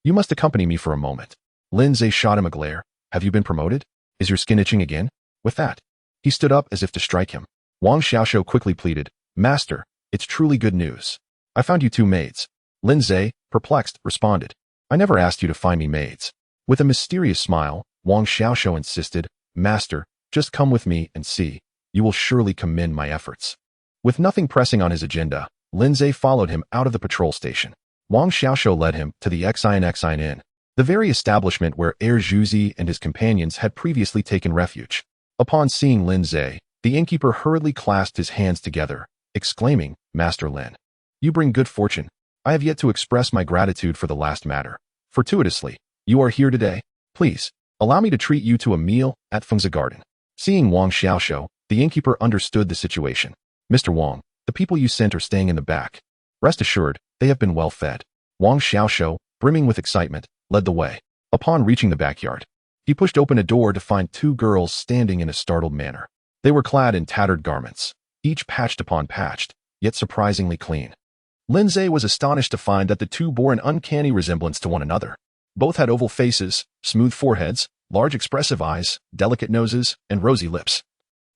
You must accompany me for a moment. Lindsay shot him a glare. Have you been promoted? Is your skin itching again? With that, he stood up as if to strike him. Wang Xiaoxiu quickly pleaded, Master, it's truly good news. I found you 2 maids. Lindsay, perplexed, responded. I never asked you to find me maids. With a mysterious smile, Wang Xiaoxiu insisted, Master, just come with me and see. You will surely commend my efforts. With nothing pressing on his agenda, Lindsay followed him out of the patrol station. Wang Xiaoxiu led him to the Xin Inn, the very establishment where Heir Zhuzi and his companions had previously taken refuge. Upon seeing Lindsay, the innkeeper hurriedly clasped his hands together, exclaiming, Master Lin, you bring good fortune. I have yet to express my gratitude for the last matter. Fortuitously, you are here today. Please, allow me to treat you to a meal at Fengzi Garden. Seeing Wang Xiaoxiu, the innkeeper understood the situation. Mr. Wang, the people you sent are staying in the back. Rest assured, they have been well fed. Wang Xiaoxiu, brimming with excitement, led the way. Upon reaching the backyard, he pushed open a door to find 2 girls standing in a startled manner. They were clad in tattered garments, each patched upon patched, yet surprisingly clean. Lindsay was astonished to find that the 2 bore an uncanny resemblance to one another. Both had oval faces, smooth foreheads, large expressive eyes, delicate noses, and rosy lips.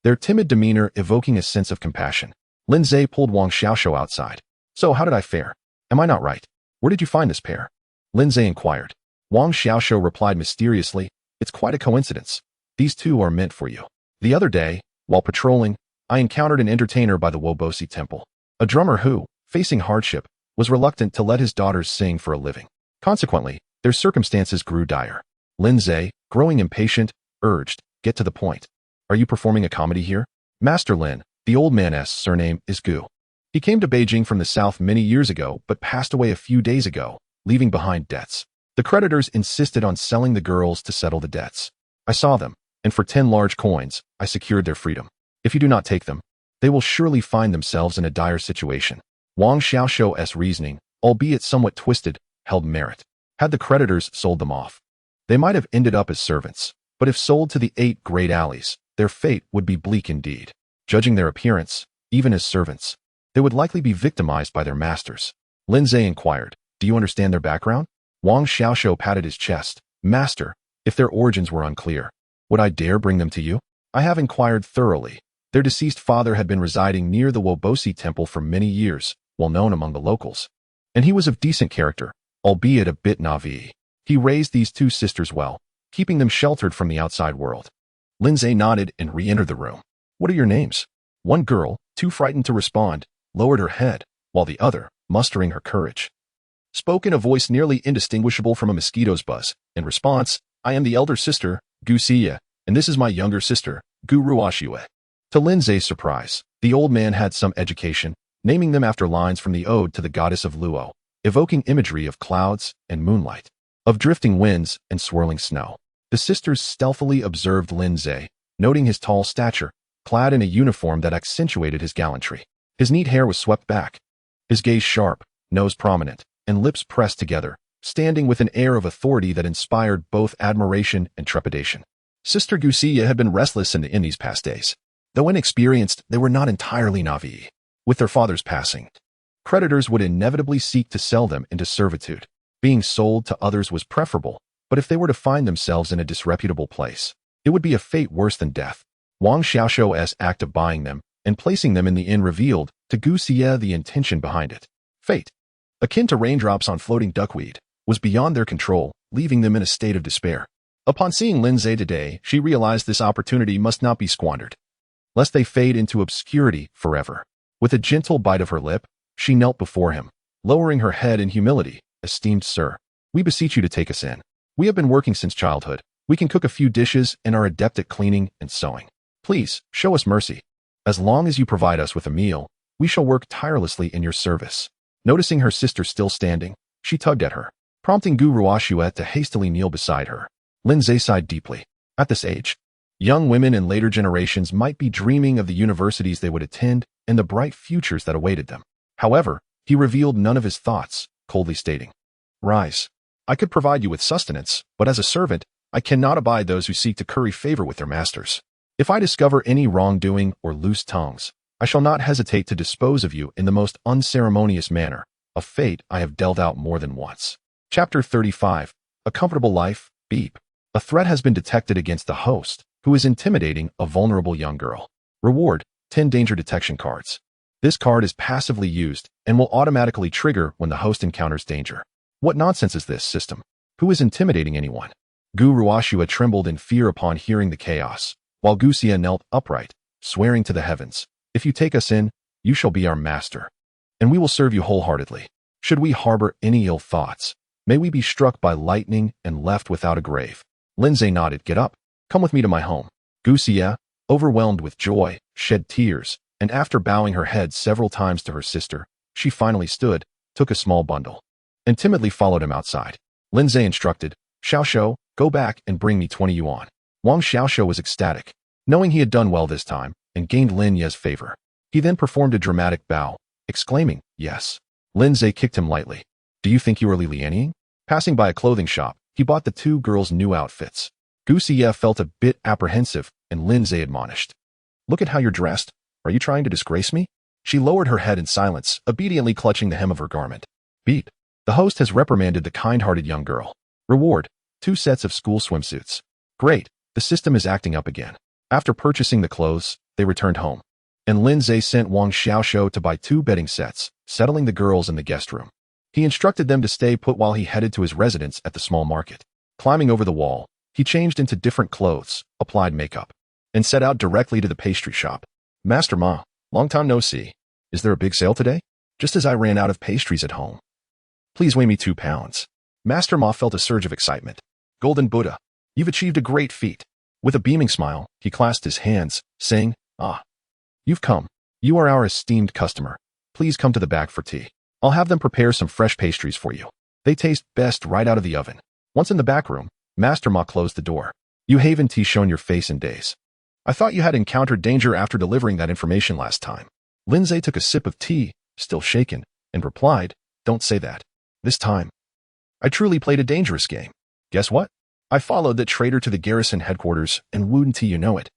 Their timid demeanor evoking a sense of compassion. Lindsay pulled Wang Xiaoxiu outside. So how did I fare? Am I not right? Where did you find this pair? Lindsay inquired. Wang Xiaoxiu replied mysteriously, It's quite a coincidence. These 2 are meant for you. The other day, while patrolling, I encountered an entertainer by the Wobosi temple. A drummer who, facing hardship, was reluctant to let his daughters sing for a living. Consequently, their circumstances grew dire. Lindsay, growing impatient, urged, Get to the point. Are you performing a comedy here? Master Lin, the old man's surname is Gu. He came to Beijing from the south many years ago but passed away a few days ago, leaving behind debts. The creditors insisted on selling the girls to settle the debts. I saw them, and for 10 large coins, I secured their freedom. If you do not take them, they will surely find themselves in a dire situation. Wang Xiaoxiu's reasoning, albeit somewhat twisted, held merit. Had the creditors sold them off, they might have ended up as servants, but if sold to the 8 great alleys, their fate would be bleak indeed. Judging their appearance, even as servants, they would likely be victimized by their masters. Lindsay inquired, Do you understand their background? Wang Xiaoxiu patted his chest. Master, if their origins were unclear, would I dare bring them to you? I have inquired thoroughly. Their deceased father had been residing near the Wobosi temple for many years, well known among the locals. And he was of decent character, albeit a bit naive. He raised these 2 sisters well, keeping them sheltered from the outside world. Lindsay nodded and re-entered the room. What are your names? One girl, too frightened to respond, lowered her head, while the other, mustering her courage, spoke in a voice nearly indistinguishable from a mosquito's buzz. In response, I am the elder sister, Gu Xie, and this is my younger sister, Gu Ruoxue. To Lindsay's surprise, the old man had some education, naming them after lines from the ode to the goddess of Luo, evoking imagery of clouds and moonlight, of drifting winds and swirling snow. The sisters stealthily observed Lindsay, noting his tall stature, clad in a uniform that accentuated his gallantry. His neat hair was swept back, his gaze sharp, nose prominent, and lips pressed together, standing with an air of authority that inspired both admiration and trepidation. Sister Gu Xie had been restless in these past days. Though inexperienced, they were not entirely naive. With their father's passing, creditors would inevitably seek to sell them into servitude. Being sold to others was preferable, but if they were to find themselves in a disreputable place, it would be a fate worse than death. Wang Xiaoxiu's act of buying them and placing them in the inn revealed to Gu Xie the intention behind it. Fate, akin to raindrops on floating duckweed, was beyond their control, leaving them in a state of despair. Upon seeing Lindsay today, she realized this opportunity must not be squandered, lest they fade into obscurity forever. With a gentle bite of her lip, she knelt before him, lowering her head in humility. Esteemed sir, we beseech you to take us in. We have been working since childhood. We can cook a few dishes and are adept at cleaning and sewing. Please, show us mercy. As long as you provide us with a meal, we shall work tirelessly in your service. Noticing her sister still standing, she tugged at her, prompting Gu Ruoxue to hastily kneel beside her. Lindsay sighed deeply. At this age, young women in later generations might be dreaming of the universities they would attend and the bright futures that awaited them. However, he revealed none of his thoughts, coldly stating, Rise. I could provide you with sustenance, but as a servant, I cannot abide those who seek to curry favor with their masters. If I discover any wrongdoing or loose tongues, I shall not hesitate to dispose of you in the most unceremonious manner, a fate I have dealt out more than once. Chapter 35. A Comfortable Life, Beep. A threat has been detected against the host, who is intimidating a vulnerable young girl. Reward, 10 danger detection cards. This card is passively used and will automatically trigger when the host encounters danger. What nonsense is this system? Who is intimidating anyone? Gu Ruashua trembled in fear upon hearing the chaos, while Gu Xia knelt upright, swearing to the heavens, "If you take us in, you shall be our master, and we will serve you wholeheartedly. Should we harbor any ill thoughts, may we be struck by lightning and left without a grave." Lindsay nodded. "Get up. Come with me to my home." Gu Xia, overwhelmed with joy, shed tears, and after bowing her head several times to her sister, she finally stood, took a small bundle, and timidly followed him outside. Lindsay instructed, "Xiaoshou, go back and bring me 20 yuan." Wang Xiaoshou was ecstatic, knowing he had done well this time and gained Lin Ye's favor. He then performed a dramatic bow, exclaiming, "Yes." Lindsay kicked him lightly. "Do you think you are Lilianing?" Passing by a clothing shop, he bought the two girls new outfits. Gu Xia felt a bit apprehensive, and Lindsay admonished, "Look at how you're dressed. Are you trying to disgrace me?" She lowered her head in silence, obediently clutching the hem of her garment. Beep. The host has reprimanded the kind-hearted young girl. Reward, 2 sets of school swimsuits. Great, the system is acting up again. After purchasing the clothes, they returned home, and Lindsay sent Wang Xiaoshou to buy 2 bedding sets, settling the girls in the guest room. He instructed them to stay put while he headed to his residence at the small market. Climbing over the wall, he changed into different clothes, applied makeup, and set out directly to the pastry shop. "Master Ma, long time no see. Is there a big sale today? Just as I ran out of pastries at home. Please weigh me 2 pounds. Master Ma felt a surge of excitement. "Golden Buddha, you've achieved a great feat." With a beaming smile, he clasped his hands, saying, "Ah, you've come. You are our esteemed customer. Please come to the back for tea. I'll have them prepare some fresh pastries for you. They taste best right out of the oven." Once in the back room, Master Ma closed the door. "You haven't shown your face in days. I thought you had encountered danger after delivering that information last time." Lindsay took a sip of tea, still shaken, and replied, "Don't say that. This time, I truly played a dangerous game. Guess what? I followed that traitor to the garrison headquarters, and wouldn't you know it.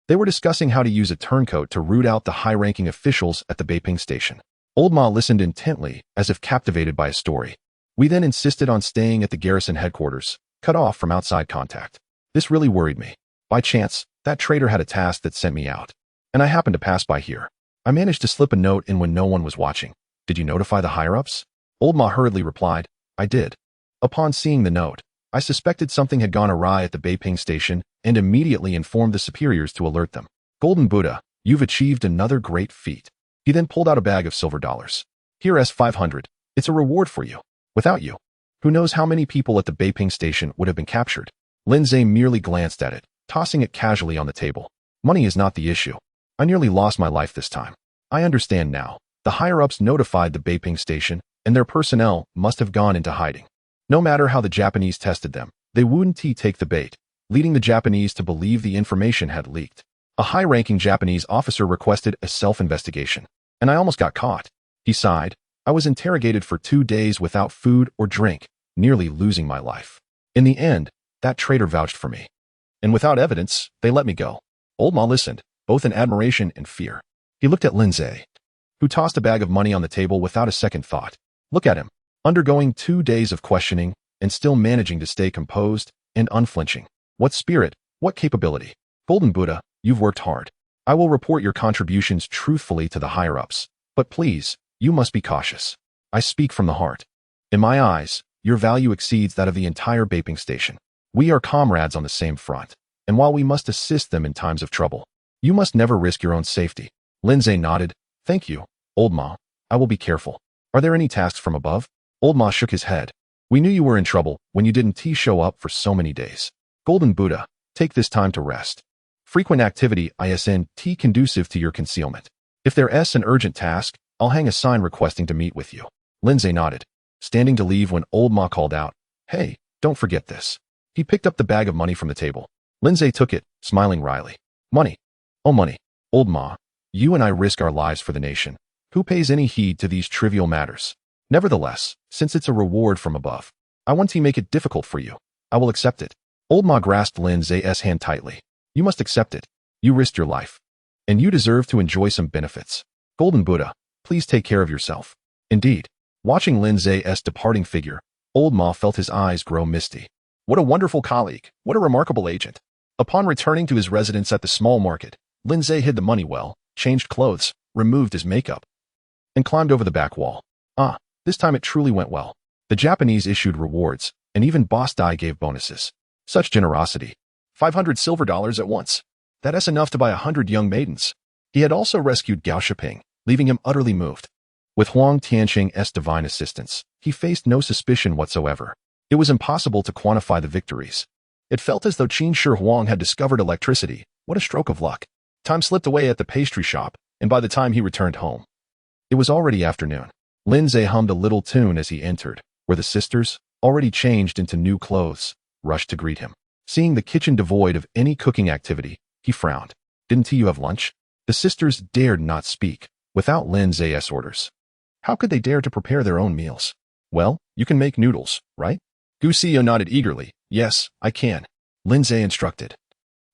They were discussing how to use a turncoat to root out the high-ranking officials at the Beiping Station." Old Ma listened intently, as if captivated by a story. "We then insisted on staying at the garrison headquarters, cut off from outside contact. This really worried me. By chance, that traitor had a task that sent me out, and I happened to pass by here. I managed to slip a note in when no one was watching. Did you notify the higher-ups?" Old Ma hurriedly replied, "I did. Upon seeing the note, I suspected something had gone awry at the Beiping Station and immediately informed the superiors to alert them." "Golden Buddha, you've achieved another great feat." He then pulled out a bag of silver dollars. "Here's 500. It's a reward for you. Without you, who knows how many people at the Beiping Station would have been captured." Lindsay merely glanced at it, tossing it casually on the table. "Money is not the issue. I nearly lost my life this time. I understand now. The higher-ups notified the Beiping Station, and their personnel must have gone into hiding. No matter how the Japanese tested them, they wouldn't take the bait, leading the Japanese to believe the information had leaked. A high-ranking Japanese officer requested a self-investigation, and I almost got caught." He sighed. "I was interrogated for 2 days without food or drink, nearly losing my life. In the end, that traitor vouched for me, and without evidence, they let me go." Old Ma listened, both in admiration and fear. He looked at Lindsay, who tossed a bag of money on the table without a second thought. Look at him, undergoing 2 days of questioning and still managing to stay composed and unflinching. What spirit, what capability. "Golden Buddha, you've worked hard. I will report your contributions truthfully to the higher-ups, but please, you must be cautious. I speak from the heart. In my eyes, your value exceeds that of the entire Beiping Station. We are comrades on the same front, and while we must assist them in times of trouble, you must never risk your own safety." Lindsay nodded. "Thank you, Old Ma. I will be careful. Are there any tasks from above?" Old Ma shook his head. "We knew you were in trouble when you didn't show up for so many days. Golden Buddha, take this time to rest. Frequent activity isn't conducive to your concealment. If there's an urgent task, I'll hang a sign requesting to meet with you." Lindsay nodded, standing to leave when Old Ma called out, "Hey, don't forget this." He picked up the bag of money from the table. Lindsay took it, smiling wryly. "Money. Oh, money. Old Ma, you and I risk our lives for the nation. Who pays any heed to these trivial matters? Nevertheless, since it's a reward from above, I want to make it difficult for you. I will accept it. Old Ma grasped Lin Zay's hand tightly. You must accept it. You risked your life. And you deserve to enjoy some benefits. Golden Buddha, please take care of yourself. Indeed. Watching Lin Zay's departing figure, Old Ma felt his eyes grow misty. What a wonderful colleague. What a remarkable agent. Upon returning to his residence at the small market, Lin Zay hid the money well, changed clothes, removed his makeup, and climbed over the back wall. Ah, this time it truly went well. The Japanese issued rewards, and even Boss Dai gave bonuses. Such generosity. 500 silver dollars at once. That's enough to buy 100 young maidens. He had also rescued Gao Shiping, leaving him utterly moved. With Huang Tianqing's divine assistance, he faced no suspicion whatsoever. It was impossible to quantify the victories. It felt as though Qin Shi Huang had discovered electricity. What a stroke of luck. Time slipped away at the pastry shop, and by the time he returned home, it was already afternoon. Lin Zay hummed a little tune as he entered, where the sisters, already changed into new clothes, rushed to greet him. Seeing the kitchen devoid of any cooking activity, he frowned. Didn't you have lunch? The sisters dared not speak, without Lin Zay's orders. How could they dare to prepare their own meals? Well, you can make noodles, right? Gu Xiao nodded eagerly. Yes, I can. Lin Zay instructed.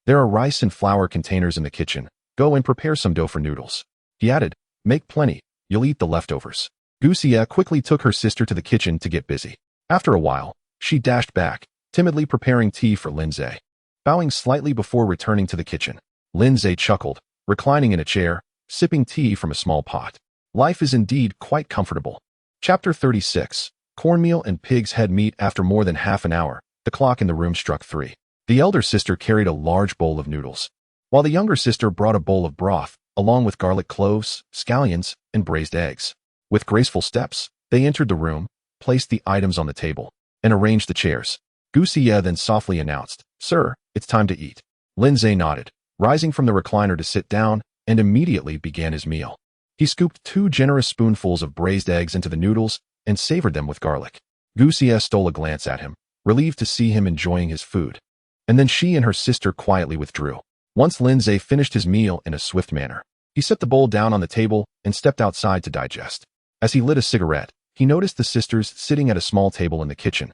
There are rice and flour containers in the kitchen. Go and prepare some dough for noodles. He added, make plenty. You'll eat the leftovers. Gu Xia quickly took her sister to the kitchen to get busy. After a while, she dashed back, timidly preparing tea for Lin Zay. Bowing slightly before returning to the kitchen, Lin Zay chuckled, reclining in a chair, sipping tea from a small pot. Life is indeed quite comfortable. Chapter 36. Cornmeal and pig's head meat. After more than half an hour, the clock in the room struck 3. The elder sister carried a large bowl of noodles, while the younger sister brought a bowl of broth, along with garlic cloves, scallions, and braised eggs. With graceful steps, they entered the room, placed the items on the table, and arranged the chairs. Gu Xia then softly announced, Sir, it's time to eat. Lin Zay nodded, rising from the recliner to sit down, and immediately began his meal. He scooped 2 generous spoonfuls of braised eggs into the noodles and savored them with garlic. Gu Xia stole a glance at him, relieved to see him enjoying his food. And then she and her sister quietly withdrew. Once Lin Zay finished his meal in a swift manner, he set the bowl down on the table and stepped outside to digest. As he lit a cigarette, he noticed the sisters sitting at a small table in the kitchen,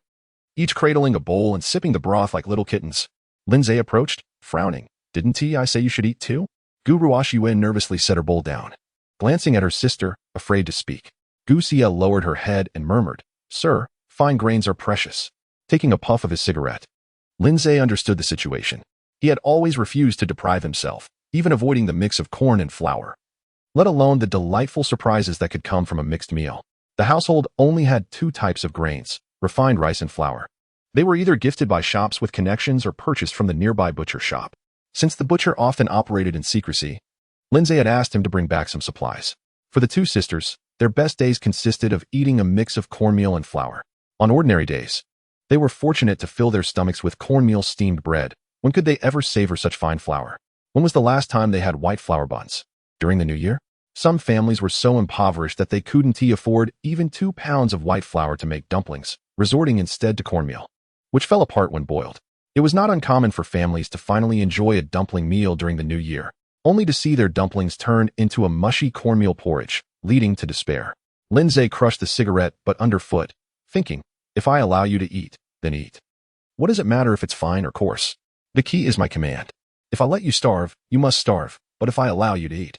each cradling a bowl and sipping the broth like little kittens. Lin Zay approached, frowning. Didn't I say you should eat too? Gu Ruoxuan nervously set her bowl down. Glancing at her sister, afraid to speak, Gu Xia lowered her head and murmured, Sir, fine grains are precious. Taking a puff of his cigarette, Lin Zay understood the situation. He had always refused to deprive himself, even avoiding the mix of corn and flour, let alone the delightful surprises that could come from a mixed meal. The household only had 2 types of grains, refined rice and flour. They were either gifted by shops with connections or purchased from the nearby butcher shop. Since the butcher often operated in secrecy, Lin Zay had asked him to bring back some supplies. For the 2 sisters, their best days consisted of eating a mix of cornmeal and flour. On ordinary days, they were fortunate to fill their stomachs with cornmeal steamed bread. When could they ever savor such fine flour? When was the last time they had white flour buns? During the New Year? Some families were so impoverished that they couldn't afford even 2 pounds of white flour to make dumplings, resorting instead to cornmeal, which fell apart when boiled. It was not uncommon for families to finally enjoy a dumpling meal during the New Year, only to see their dumplings turn into a mushy cornmeal porridge, leading to despair. Lin Zay crushed the cigarette but underfoot, thinking, if I allow you to eat, then eat. What does it matter if it's fine or coarse? The key is my command. If I let you starve, you must starve, but if I allow you to eat,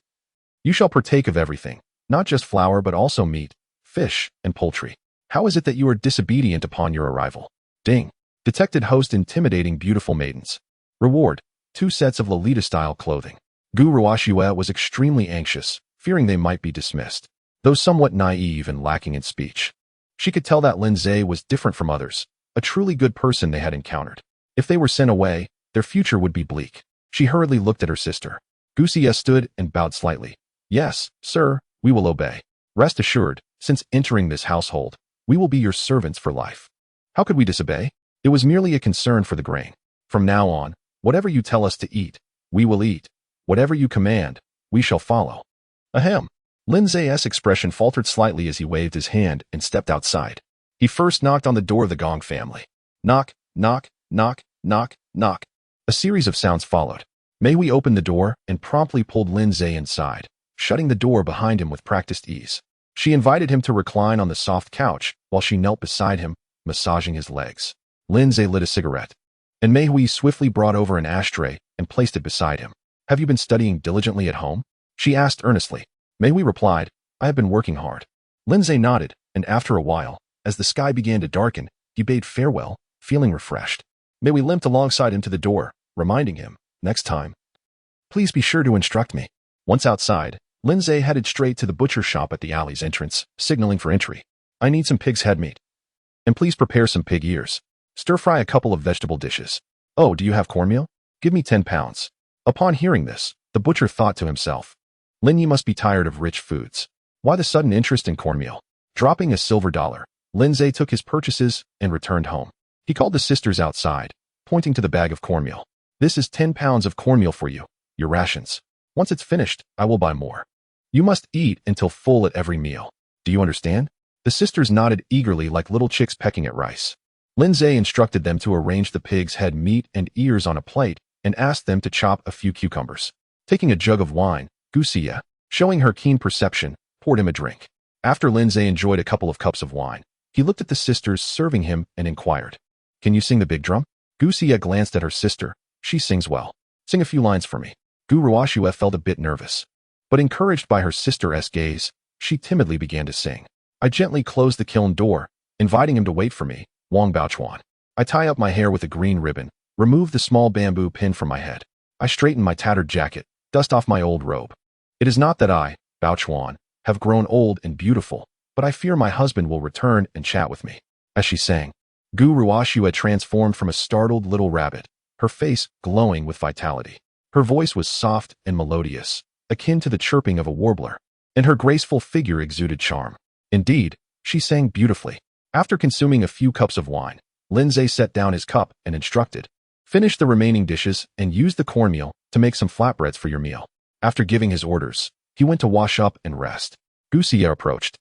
you shall partake of everything, not just flour but also meat, fish, and poultry. How is it that you are disobedient upon your arrival? Ding. Detected host intimidating beautiful maidens. Reward, 2 sets of Lolita-style clothing. Gu Ruoxue was extremely anxious, fearing they might be dismissed. Though somewhat naive and lacking in speech, she could tell that Lin Zay was different from others, a truly good person they had encountered. If they were sent away, their future would be bleak. She hurriedly looked at her sister. Gu Xia stood and bowed slightly. Yes, sir, we will obey. Rest assured, since entering this household, we will be your servants for life. How could we disobey? It was merely a concern for the grain. From now on, whatever you tell us to eat, we will eat. Whatever you command, we shall follow. Ahem. Lin Zay's expression faltered slightly as he waved his hand and stepped outside. He first knocked on the door of the Gong family. Knock, knock, knock, knock, knock. A series of sounds followed. Mei Wei opened the door and promptly pulled Lin Zay inside, shutting the door behind him with practiced ease. She invited him to recline on the soft couch while she knelt beside him, massaging his legs. Lindsay lit a cigarette, and Mei Hui swiftly brought over an ashtray and placed it beside him. Have you been studying diligently at home? She asked earnestly. Mei Hui replied, I have been working hard. Lindsay nodded, and after a while, as the sky began to darken, he bade farewell, feeling refreshed. Mei Hui limped alongside him to the door, reminding him, next time, please be sure to instruct me. Once outside, Lindsay headed straight to the butcher shop at the alley's entrance, signaling for entry. I need some pig's head meat. And please prepare some pig ears. Stir-fry a couple of vegetable dishes. Oh, do you have cornmeal? Give me 10 pounds. Upon hearing this, the butcher thought to himself, Lin Yi must be tired of rich foods. Why the sudden interest in cornmeal? Dropping a silver dollar, Lindsay took his purchases and returned home. He called the sisters outside, pointing to the bag of cornmeal. This is 10 pounds of cornmeal for you, your rations. Once it's finished, I will buy more. You must eat until full at every meal. Do you understand? The sisters nodded eagerly like little chicks pecking at rice. Lindsay instructed them to arrange the pig's head meat and ears on a plate and asked them to chop a few cucumbers. Taking a jug of wine, Gusia, showing her keen perception, poured him a drink. After Lindsay enjoyed a couple of cups of wine, he looked at the sisters serving him and inquired, Can you sing the big drum? Gusia glanced at her sister. She sings well. Sing a few lines for me. Gu Ruoxue felt a bit nervous, but encouraged by her sister's gaze, she timidly began to sing. I gently closed the kiln door, inviting him to wait for me, Wang Baochuan. I tie up my hair with a green ribbon, remove the small bamboo pin from my head. I straighten my tattered jacket, dust off my old robe. It is not that I, Baochuan, have grown old and beautiful, but I fear my husband will return and chat with me. As she sang, Gu Ruoxue transformed from a startled little rabbit, her face glowing with vitality. Her voice was soft and melodious, akin to the chirping of a warbler, and her graceful figure exuded charm. Indeed, she sang beautifully. After consuming a few cups of wine, Lindsay set down his cup and instructed, Finish the remaining dishes and use the cornmeal to make some flatbreads for your meal. After giving his orders, he went to wash up and rest. Gusia approached,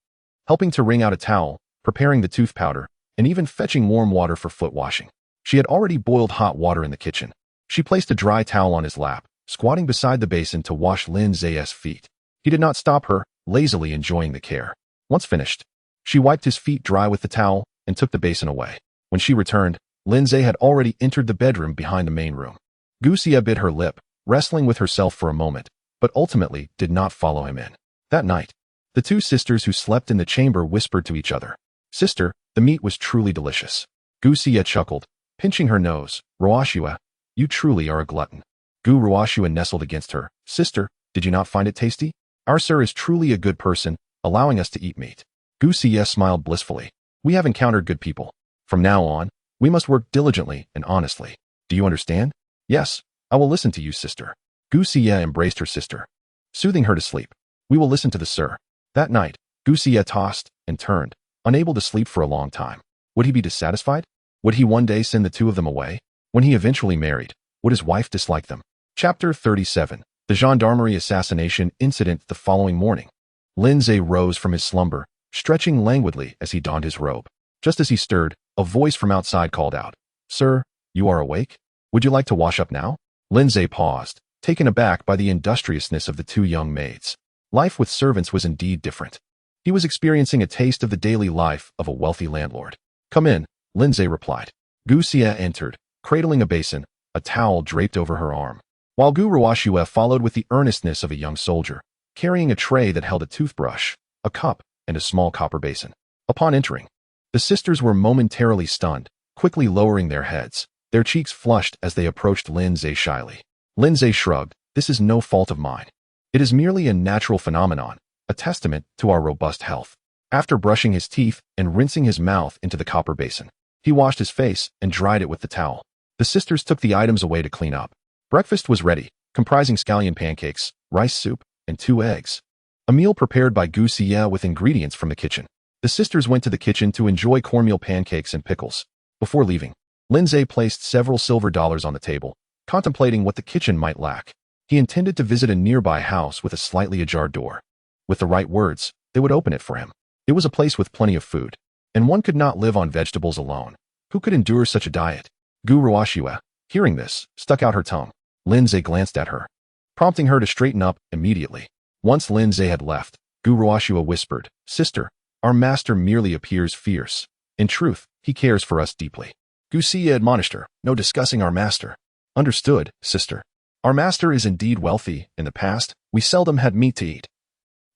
helping to wring out a towel, preparing the tooth powder, and even fetching warm water for foot washing. She had already boiled hot water in the kitchen. She placed a dry towel on his lap, squatting beside the basin to wash Lindsay's feet. He did not stop her, lazily enjoying the care. Once finished, she wiped his feet dry with the towel and took the basin away. When she returned, Lindsay had already entered the bedroom behind the main room. Gusia bit her lip, wrestling with herself for a moment, but ultimately did not follow him in. That night, the two sisters who slept in the chamber whispered to each other, Sister, the meat was truly delicious. Gusia chuckled, pinching her nose. Ruoxue, you truly are a glutton. Gu Ruoxue nestled against her. Sister, did you not find it tasty? Our sir is truly a good person, allowing us to eat meat. Gusia smiled blissfully. We have encountered good people. From now on, we must work diligently and honestly. Do you understand? Yes, I will listen to you, sister. Gusia embraced her sister, soothing her to sleep. We will listen to the sir. That night, Gusia tossed and turned, unable to sleep for a long time. Would he be dissatisfied? Would he one day send the two of them away? When he eventually married, would his wife dislike them? Chapter 37. The gendarmerie assassination incident. The following morning, Lindsay rose from his slumber, stretching languidly as he donned his robe. Just as he stirred, a voice from outside called out, Sir, you are awake? Would you like to wash up now? Lindsay paused, taken aback by the industriousness of the two young maids. Life with servants was indeed different. He was experiencing a taste of the daily life of a wealthy landlord. Come in, Lindsay replied. Gusia entered, cradling a basin, a towel draped over her arm, while Gu Ruoxue followed with the earnestness of a young soldier, carrying a tray that held a toothbrush, a cup, and a small copper basin. Upon entering, the sisters were momentarily stunned, quickly lowering their heads, their cheeks flushed as they approached Lindsay shyly. Lindsay shrugged. This is no fault of mine. It is merely a natural phenomenon, a testament to our robust health. After brushing his teeth and rinsing his mouth into the copper basin, he washed his face and dried it with the towel. The sisters took the items away to clean up. Breakfast was ready, comprising scallion pancakes, rice soup, and 2 eggs. A meal prepared by Gusia with ingredients from the kitchen. The sisters went to the kitchen to enjoy cornmeal pancakes and pickles. Before leaving, Lindsay placed several silver dollars on the table, contemplating what the kitchen might lack. He intended to visit a nearby house with a slightly ajar door. With the right words, they would open it for him. It was a place with plenty of food, and one could not live on vegetables alone. Who could endure such a diet? Gu Ruoxue, hearing this, stuck out her tongue. Lindsay glanced at her, prompting her to straighten up immediately. Once Lindsay had left, Gu Ruoxue whispered, Sister, our master merely appears fierce. In truth, He cares for us deeply. Gusia admonished her, no discussing our master. Understood, sister. Our master is indeed wealthy. In the past, we seldom had meat to eat.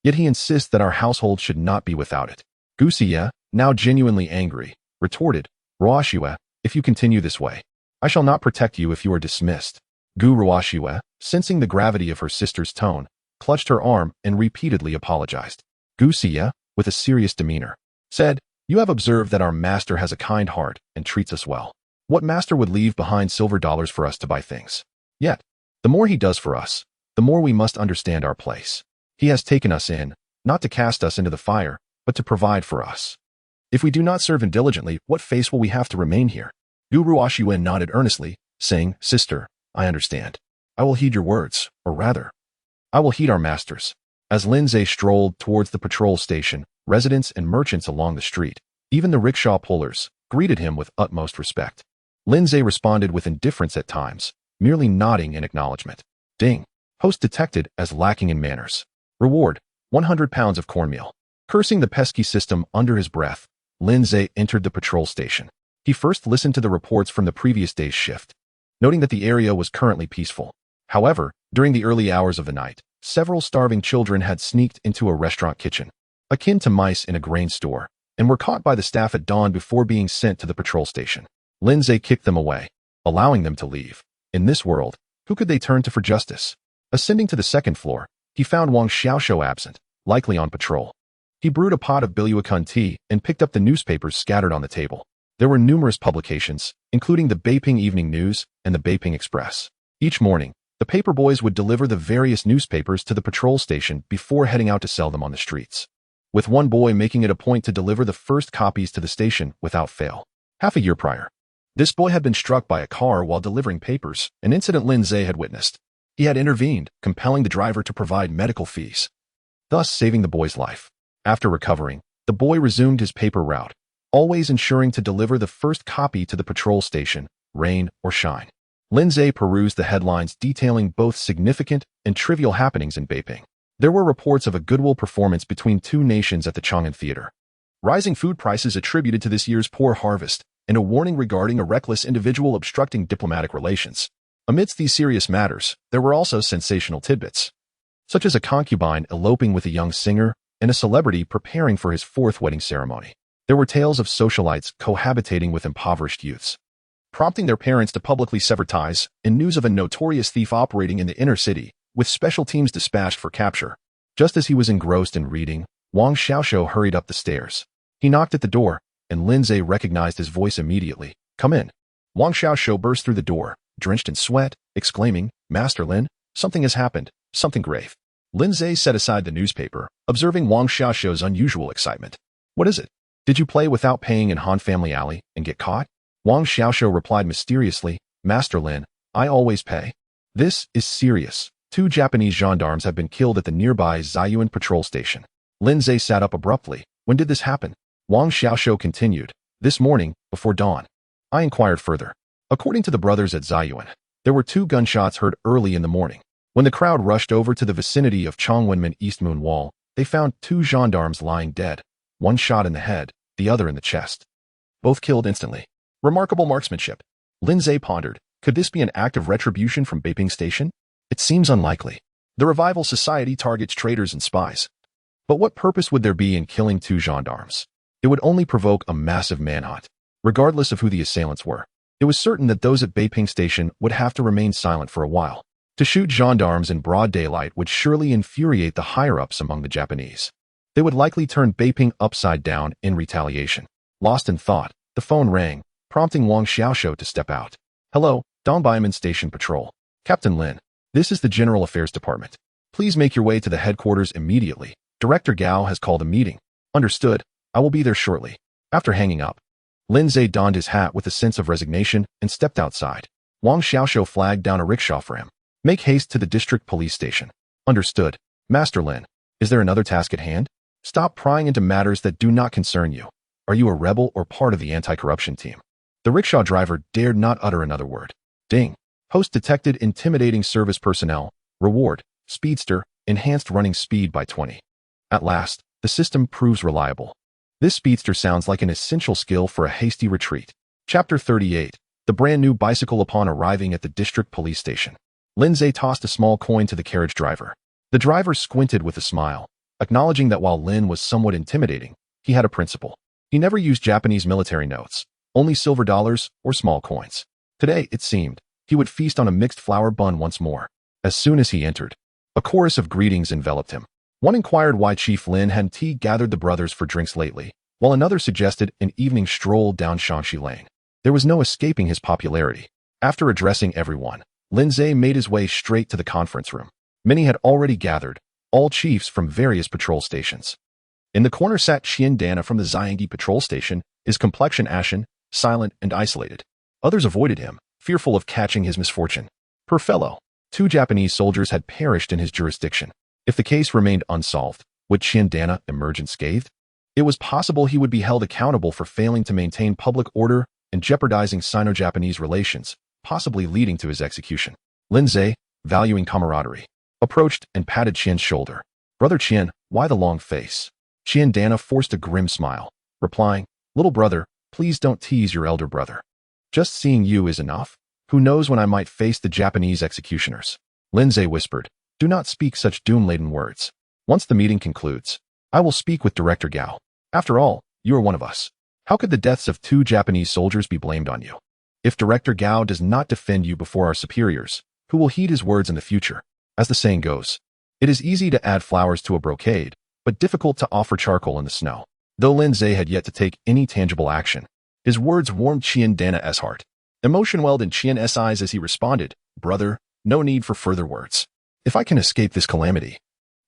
Yet he insists that our household should not be without it. Gusia, now genuinely angry, retorted, Ruoshua, if you continue this way, I shall not protect you if you are dismissed. Gu Ruoshua, sensing the gravity of her sister's tone, clutched her arm and repeatedly apologized. Gusia, with a serious demeanor, said, You have observed that our master has a kind heart and treats us well. What master would leave behind silver dollars for us to buy things? Yet, the more he does for us, the more we must understand our place. He has taken us in, not to cast us into the fire, but to provide for us. If we do not serve him diligently, what face will we have to remain here? Gu Ruoshua nodded earnestly, saying, Sister, I understand. I will heed your words, or rather, I will heed our masters. As Lindsay strolled towards the patrol station, residents and merchants along the street, even the rickshaw pullers, greeted him with utmost respect. Lindsay responded with indifference at times, merely nodding in acknowledgement. Ding. Host detected as lacking in manners. Reward, 100 pounds of cornmeal. Cursing the pesky system under his breath, Lindsay entered the patrol station. He first listened to the reports from the previous day's shift, noting that the area was currently peaceful. However, during the early hours of the night, several starving children had sneaked into a restaurant kitchen, akin to mice in a grain store, and were caught by the staff at dawn before being sent to the patrol station. Lindsay kicked them away, allowing them to leave. In this world, who could they turn to for justice? Ascending to the second floor, he found Wang Xiaoshou absent, likely on patrol. He brewed a pot of Biluakun tea and picked up the newspapers scattered on the table. There were numerous publications, including the Beiping Evening News and the Beiping Express. Each morning, the paper boys would deliver the various newspapers to the patrol station before heading out to sell them on the streets, with one boy making it a point to deliver the first copies to the station without fail. Half a year prior, this boy had been struck by a car while delivering papers, an incident Lindsay had witnessed. He had intervened, compelling the driver to provide medical fees, thus saving the boy's life. After recovering, the boy resumed his paper route, always ensuring to deliver the first copy to the patrol station, rain or shine. Lindsay perused the headlines detailing both significant and trivial happenings in Beiping. There were reports of a goodwill performance between two nations at the Chang'an Theater, rising food prices attributed to this year's poor harvest, and a warning regarding a reckless individual obstructing diplomatic relations. Amidst these serious matters, there were also sensational tidbits, such as a concubine eloping with a young singer and a celebrity preparing for his fourth wedding ceremony. There were tales of socialites cohabitating with impoverished youths, prompting their parents to publicly sever ties, and news of a notorious thief operating in the inner city, with special teams dispatched for capture. Just as he was engrossed in reading, Wang Xiaoshou hurried up the stairs. He knocked at the door, and Lindsay recognized his voice immediately. Come in. Wang Xiaoshou burst through the door, drenched in sweat, exclaiming, Master Lin, something has happened, something grave. Lindsay set aside the newspaper, observing Wang Xiaoshou's unusual excitement. What is it? Did you play without paying in Han Family Alley and get caught? Wang Xiaoshou replied mysteriously, Master Lin, I always pay. This is serious. 2 Japanese gendarmes have been killed at the nearby Ziyuan patrol station. Lindsay sat up abruptly. When did this happen? Wang Xiaoshou continued. This morning, before dawn. I inquired further. According to the brothers at Ziyuan, there were 2 gunshots heard early in the morning. When the crowd rushed over to the vicinity of Chongwenmen East Moon Wall, they found 2 gendarmes lying dead, one shot in the head, the other in the chest. Both killed instantly. Remarkable marksmanship. Lindsay pondered. Could this be an act of retribution from Beiping Station? It seems unlikely. The Revival Society targets traitors and spies. But what purpose would there be in killing 2 gendarmes? It would only provoke a massive manhunt. Regardless of who the assailants were, it was certain that those at Beiping Station would have to remain silent for a while. To shoot gendarmes in broad daylight would surely infuriate the higher-ups among the Japanese. They would likely turn Beiping upside down in retaliation. Lost in thought, the phone rang, prompting Wang Xiaoshou to step out. Hello, Beiping Station Patrol. Captain Lin, this is the General Affairs Department. Please make your way to the headquarters immediately. Director Gao has called a meeting. Understood. I will be there shortly. After hanging up, Lindsay donned his hat with a sense of resignation and stepped outside. Wang Xiaoshou flagged down a rickshaw for him. Make haste to the district police station. Understood. Master Lin, is there another task at hand? Stop prying into matters that do not concern you. Are you a rebel or part of the anti-corruption team? The rickshaw driver dared not utter another word. Ding. Host detected intimidating service personnel. Reward, speedster, enhanced running speed by 20. At last, the system proves reliable. This speedster sounds like an essential skill for a hasty retreat. Chapter 38. The brand new bicycle upon arriving at the district police station. Lindsay tossed a small coin to the carriage driver. The driver squinted with a smile, acknowledging that while Lin was somewhat intimidating, he had a principle. He never used Japanese military notes, only silver dollars or small coins. Today, it seemed, he would feast on a mixed flour bun once more. As soon as he entered, a chorus of greetings enveloped him. One inquired why Chief Lin hadn't gathered the brothers for drinks lately, while another suggested an evening stroll down Shanxi Lane. There was no escaping his popularity. After addressing everyone, Lindsay made his way straight to the conference room. Many had already gathered, all chiefs from various patrol stations. In the corner sat Qian Dana from the Xiangyi patrol station, his complexion ashen, silent, and isolated. Others avoided him, fearful of catching his misfortune. Poor fellow. 2 Japanese soldiers had perished in his jurisdiction. If the case remained unsolved, would Qian Dana emerge unscathed? It was possible he would be held accountable for failing to maintain public order and jeopardizing Sino-Japanese relations, possibly leading to his execution. Lindsay, valuing camaraderie, approached and patted Qian's shoulder. Brother Qian, why the long face? Qian Dana forced a grim smile, replying, Little brother, please don't tease your elder brother. Just seeing you is enough. Who knows when I might face the Japanese executioners? Lindsay whispered, Do not speak such doom-laden words. Once the meeting concludes, I will speak with Director Gao. After all, you are one of us. How could the deaths of 2 Japanese soldiers be blamed on you? If Director Gao does not defend you before our superiors, who will heed his words in the future? As the saying goes, it is easy to add flowers to a brocade, but difficult to offer charcoal in the snow. Though Lindsay had yet to take any tangible action, his words warmed Qian Dana's heart. Emotion welled in Qian's eyes as he responded, Brother, no need for further words. If I can escape this calamity,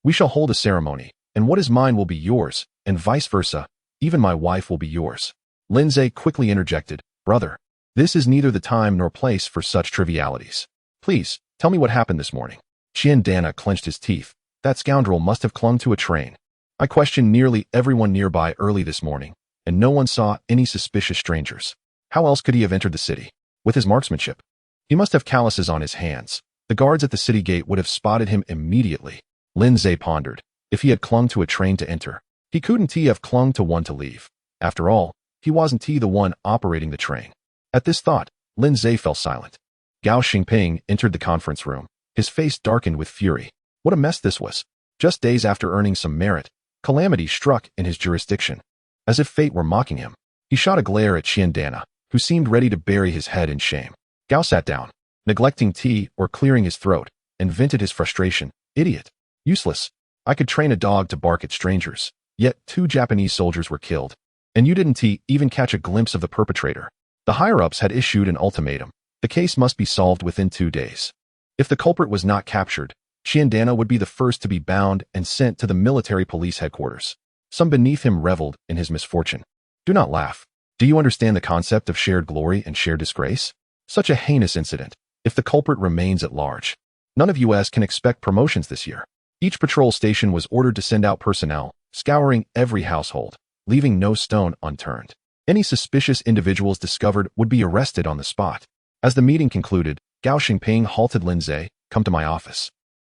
we shall hold a ceremony, and what is mine will be yours, and vice versa. Even my wife will be yours. Lindsay quickly interjected, Brother, this is neither the time nor place for such trivialities. Please, tell me what happened this morning. Qian Dana clenched his teeth. That scoundrel must have clung to a train. I questioned nearly everyone nearby early this morning, and no one saw any suspicious strangers. How else could he have entered the city? With his marksmanship. He must have calluses on his hands. The guards at the city gate would have spotted him immediately. Lindsay pondered. If he had clung to a train to enter, he couldn't have clung to one to leave. After all, he wasn't the one operating the train. At this thought, Lindsay fell silent. Gao Xingping entered the conference room. His face darkened with fury. What a mess this was. Just days after earning some merit, calamity struck in his jurisdiction. As if fate were mocking him, he shot a glare at Qian Dana, who seemed ready to bury his head in shame. Gao sat down, neglecting tea or clearing his throat, and vented his frustration. Idiot. Useless. I could train a dog to bark at strangers. Yet 2 Japanese soldiers were killed. And you didn't even catch a glimpse of the perpetrator. The higher-ups had issued an ultimatum. The case must be solved within 2 days. If the culprit was not captured, Qian Dana would be the first to be bound and sent to the military police headquarters. Some beneath him reveled in his misfortune. Do not laugh. Do you understand the concept of shared glory and shared disgrace? Such a heinous incident, if the culprit remains at large. None of us can expect promotions this year. Each patrol station was ordered to send out personnel, scouring every household, leaving no stone unturned. Any suspicious individuals discovered would be arrested on the spot. As the meeting concluded, Gao Xingping halted Lindsay, Come to my office.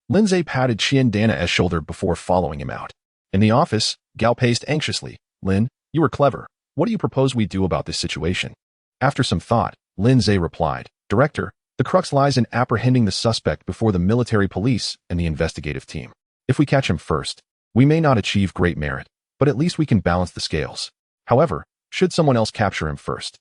Lindsay patted Qian Dana's shoulder before following him out. In the office, Gao paced anxiously. Lin, you were clever. What do you propose we do about this situation? After some thought, Lindsay replied, Director, the crux lies in apprehending the suspect before the military police and the investigative team. If we catch him first, we may not achieve great merit, but at least we can balance the scales. However, should someone else capture him first,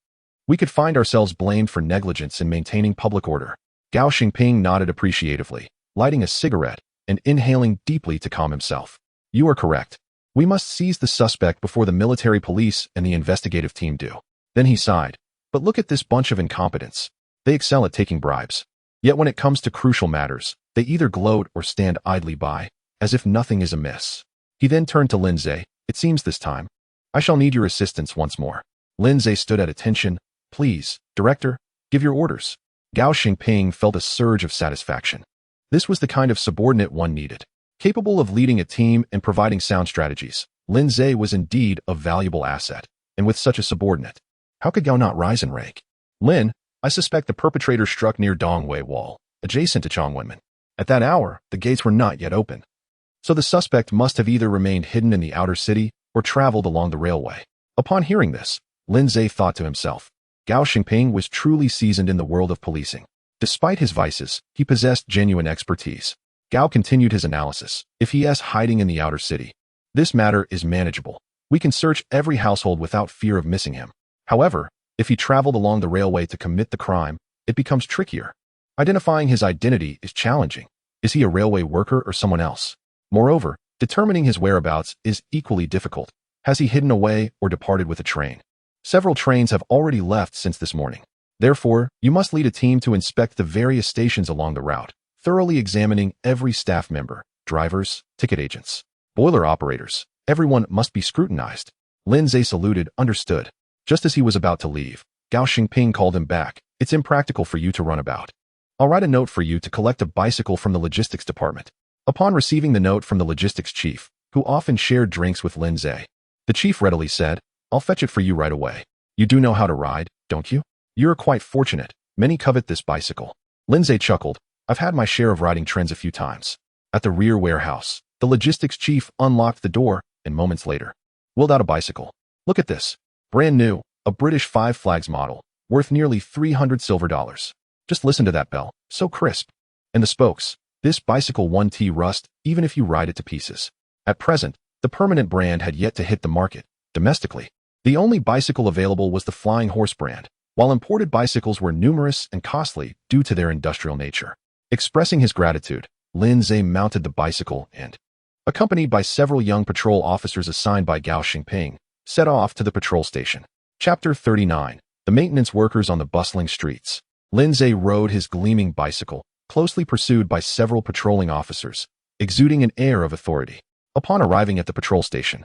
we could find ourselves blamed for negligence in maintaining public order. Gao Xingping nodded appreciatively, lighting a cigarette and inhaling deeply to calm himself. You are correct. We must seize the suspect before the military police and the investigative team do. Then he sighed. But look at this bunch of incompetents. They excel at taking bribes. Yet when it comes to crucial matters, they either gloat or stand idly by, as if nothing is amiss. He then turned to Lindsay. It seems this time, I shall need your assistance once more. Lindsay stood at attention. Please, Director, give your orders. Gao Xingping felt a surge of satisfaction. This was the kind of subordinate one needed. Capable of leading a team and providing sound strategies, Lindsay was indeed a valuable asset. And with such a subordinate, how could Gao not rise in rank? Lin, I suspect the perpetrator struck near Dongwei Wall, adjacent to Chongwenmen. At that hour, the gates were not yet open. So the suspect must have either remained hidden in the outer city or traveled along the railway. Upon hearing this, Lin Zhe thought to himself, Gao Xingping was truly seasoned in the world of policing. Despite his vices, he possessed genuine expertise. Gao continued his analysis. If he is hiding in the outer city, this matter is manageable. We can search every household without fear of missing him. However, if he traveled along the railway to commit the crime, it becomes trickier. Identifying his identity is challenging. Is he a railway worker or someone else? Moreover, determining his whereabouts is equally difficult. Has he hidden away or departed with a train? Several trains have already left since this morning. Therefore, you must lead a team to inspect the various stations along the route, thoroughly examining every staff member, drivers, ticket agents, boiler operators. Everyone must be scrutinized. Lin Zhe saluted, understood. Just as he was about to leave, Gao Xingping called him back. It's impractical for you to run about. I'll write a note for you to collect a bicycle from the logistics department. Upon receiving the note from the logistics chief, who often shared drinks with Lin Zhe, the chief readily said, I'll fetch it for you right away. You do know how to ride, don't you? You're quite fortunate. Many covet this bicycle. Lin Zhe chuckled. I've had my share of riding trends a few times. At the rear warehouse, the logistics chief unlocked the door, and moments later, wheeled out a bicycle. Look at this. Brand new, a British Five Flags model, worth nearly $300 silver. Just listen to that bell, so crisp. And the spokes. This bicycle won't rust, even if you ride it to pieces. At present, the permanent brand had yet to hit the market. Domestically, the only bicycle available was the Flying Horse brand, while imported bicycles were numerous and costly due to their industrial nature. Expressing his gratitude, Lin Zhe mounted the bicycle and, accompanied by several young patrol officers assigned by Gao Xingping, set off to the patrol station. Chapter 39. The maintenance workers on the bustling streets. Lin Zhe rode his gleaming bicycle, closely pursued by several patrolling officers, exuding an air of authority. Upon arriving at the patrol station,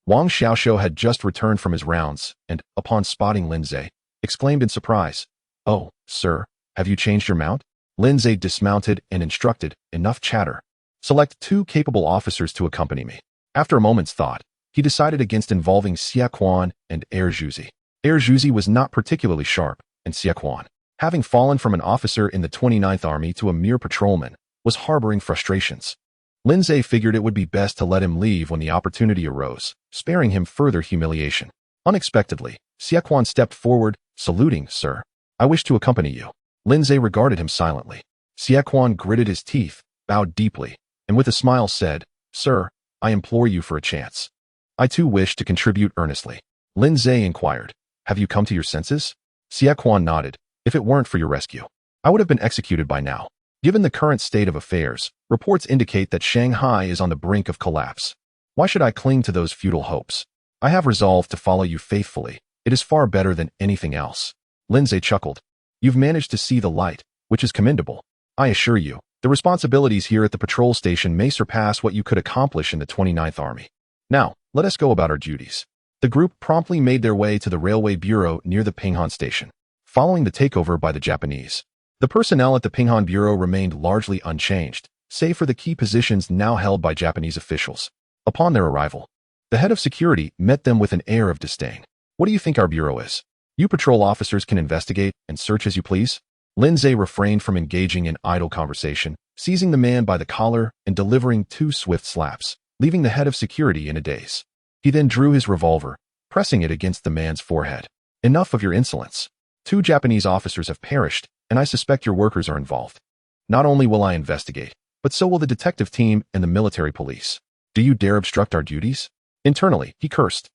Wang Xiaoxiu had just returned from his rounds and, upon spotting Lin Zhe, exclaimed in surprise, Oh, sir, have you changed your mount? Lin Zhe dismounted and instructed, enough chatter. Select 2 capable officers to accompany me. After a moment's thought, he decided against involving Xia Quan and Air Zhuzi. Air Zhuzi was not particularly sharp, and Xia Quan, having fallen from an officer in the 29th Army to a mere patrolman, was harboring frustrations. Lin Zhe figured it would be best to let him leave when the opportunity arose, sparing him further humiliation. Unexpectedly, Xia Quan stepped forward, saluting, Sir, I wish to accompany you. Lin Zhe regarded him silently. Xia Quan gritted his teeth, bowed deeply, and with a smile said, Sir, I implore you for a chance. I too wish to contribute earnestly. Lin Zhe inquired, Have you come to your senses? Xia Quan nodded. If it weren't for your rescue, I would have been executed by now. Given the current state of affairs, reports indicate that Shanghai is on the brink of collapse. Why should I cling to those futile hopes? I have resolved to follow you faithfully. It is far better than anything else. Lin Zhe chuckled. You've managed to see the light, which is commendable. I assure you, the responsibilities here at the patrol station may surpass what you could accomplish in the 29th Army. Now, let us go about our duties. The group promptly made their way to the railway bureau near the Pinghan station, following the takeover by the Japanese. The personnel at the Pinghan Bureau remained largely unchanged, save for the key positions now held by Japanese officials. Upon their arrival, the head of security met them with an air of disdain. What do you think our bureau is? You patrol officers can investigate and search as you please? Lin Zhe refrained from engaging in idle conversation, seizing the man by the collar and delivering 2 swift slaps, leaving the head of security in a daze. He then drew his revolver, pressing it against the man's forehead. Enough of your insolence. 2 Japanese officers have perished, and I suspect your workers are involved. Not only will I investigate, but so will the detective team and the military police. Do you dare obstruct our duties? Internally, he cursed.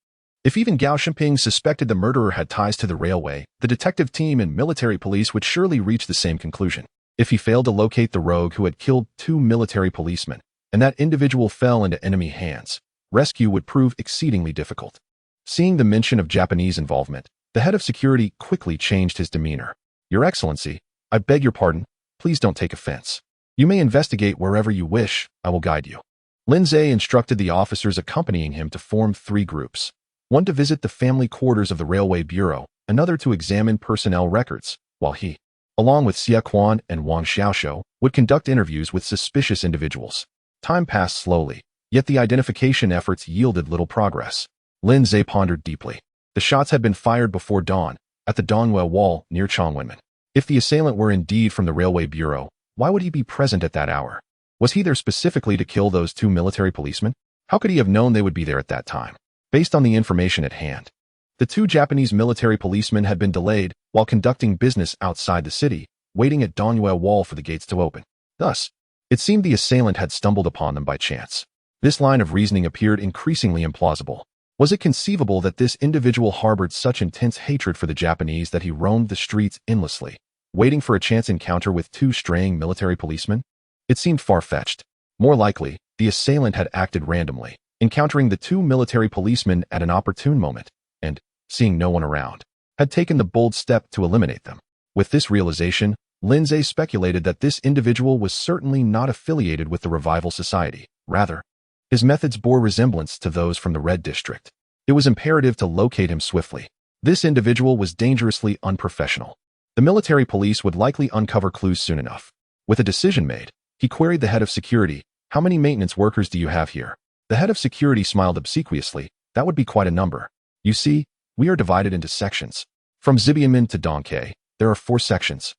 If even Gao Xingping suspected the murderer had ties to the railway, the detective team and military police would surely reach the same conclusion. If he failed to locate the rogue who had killed 2 military policemen, and that individual fell into enemy hands, rescue would prove exceedingly difficult. Seeing the mention of Japanese involvement, the head of security quickly changed his demeanor. Your Excellency, I beg your pardon, please don't take offense. You may investigate wherever you wish, I will guide you. Lin Zhe instructed the officers accompanying him to form 3 groups. One to visit the family quarters of the Railway Bureau, another to examine personnel records, while he, along with Xia Quan and Wang Xiaoxiu, would conduct interviews with suspicious individuals. Time passed slowly, yet the identification efforts yielded little progress. Lin Zhe pondered deeply. The shots had been fired before dawn, at the Dongwei Wall near Chongwenmen. If the assailant were indeed from the Railway Bureau, why would he be present at that hour? Was he there specifically to kill those 2 military policemen? How could he have known they would be there at that time? Based on the information at hand, the two Japanese military policemen had been delayed while conducting business outside the city, waiting at Dongyue Wall for the gates to open. Thus, it seemed the assailant had stumbled upon them by chance. This line of reasoning appeared increasingly implausible. Was it conceivable that this individual harbored such intense hatred for the Japanese that he roamed the streets endlessly, waiting for a chance encounter with two straying military policemen? It seemed far-fetched. More likely, the assailant had acted randomly, encountering the two military policemen at an opportune moment, and, seeing no one around, had taken the bold step to eliminate them. With this realization, Lindsay speculated that this individual was certainly not affiliated with the Revival Society. Rather, his methods bore resemblance to those from the Red District. It was imperative to locate him swiftly. This individual was dangerously unprofessional. The military police would likely uncover clues soon enough. With a decision made, he queried the head of security, "How many maintenance workers do you have here?" The head of security smiled obsequiously. "That would be quite a number. You see, we are divided into sections. From Zibianmin to Donkei, there are 4 sections,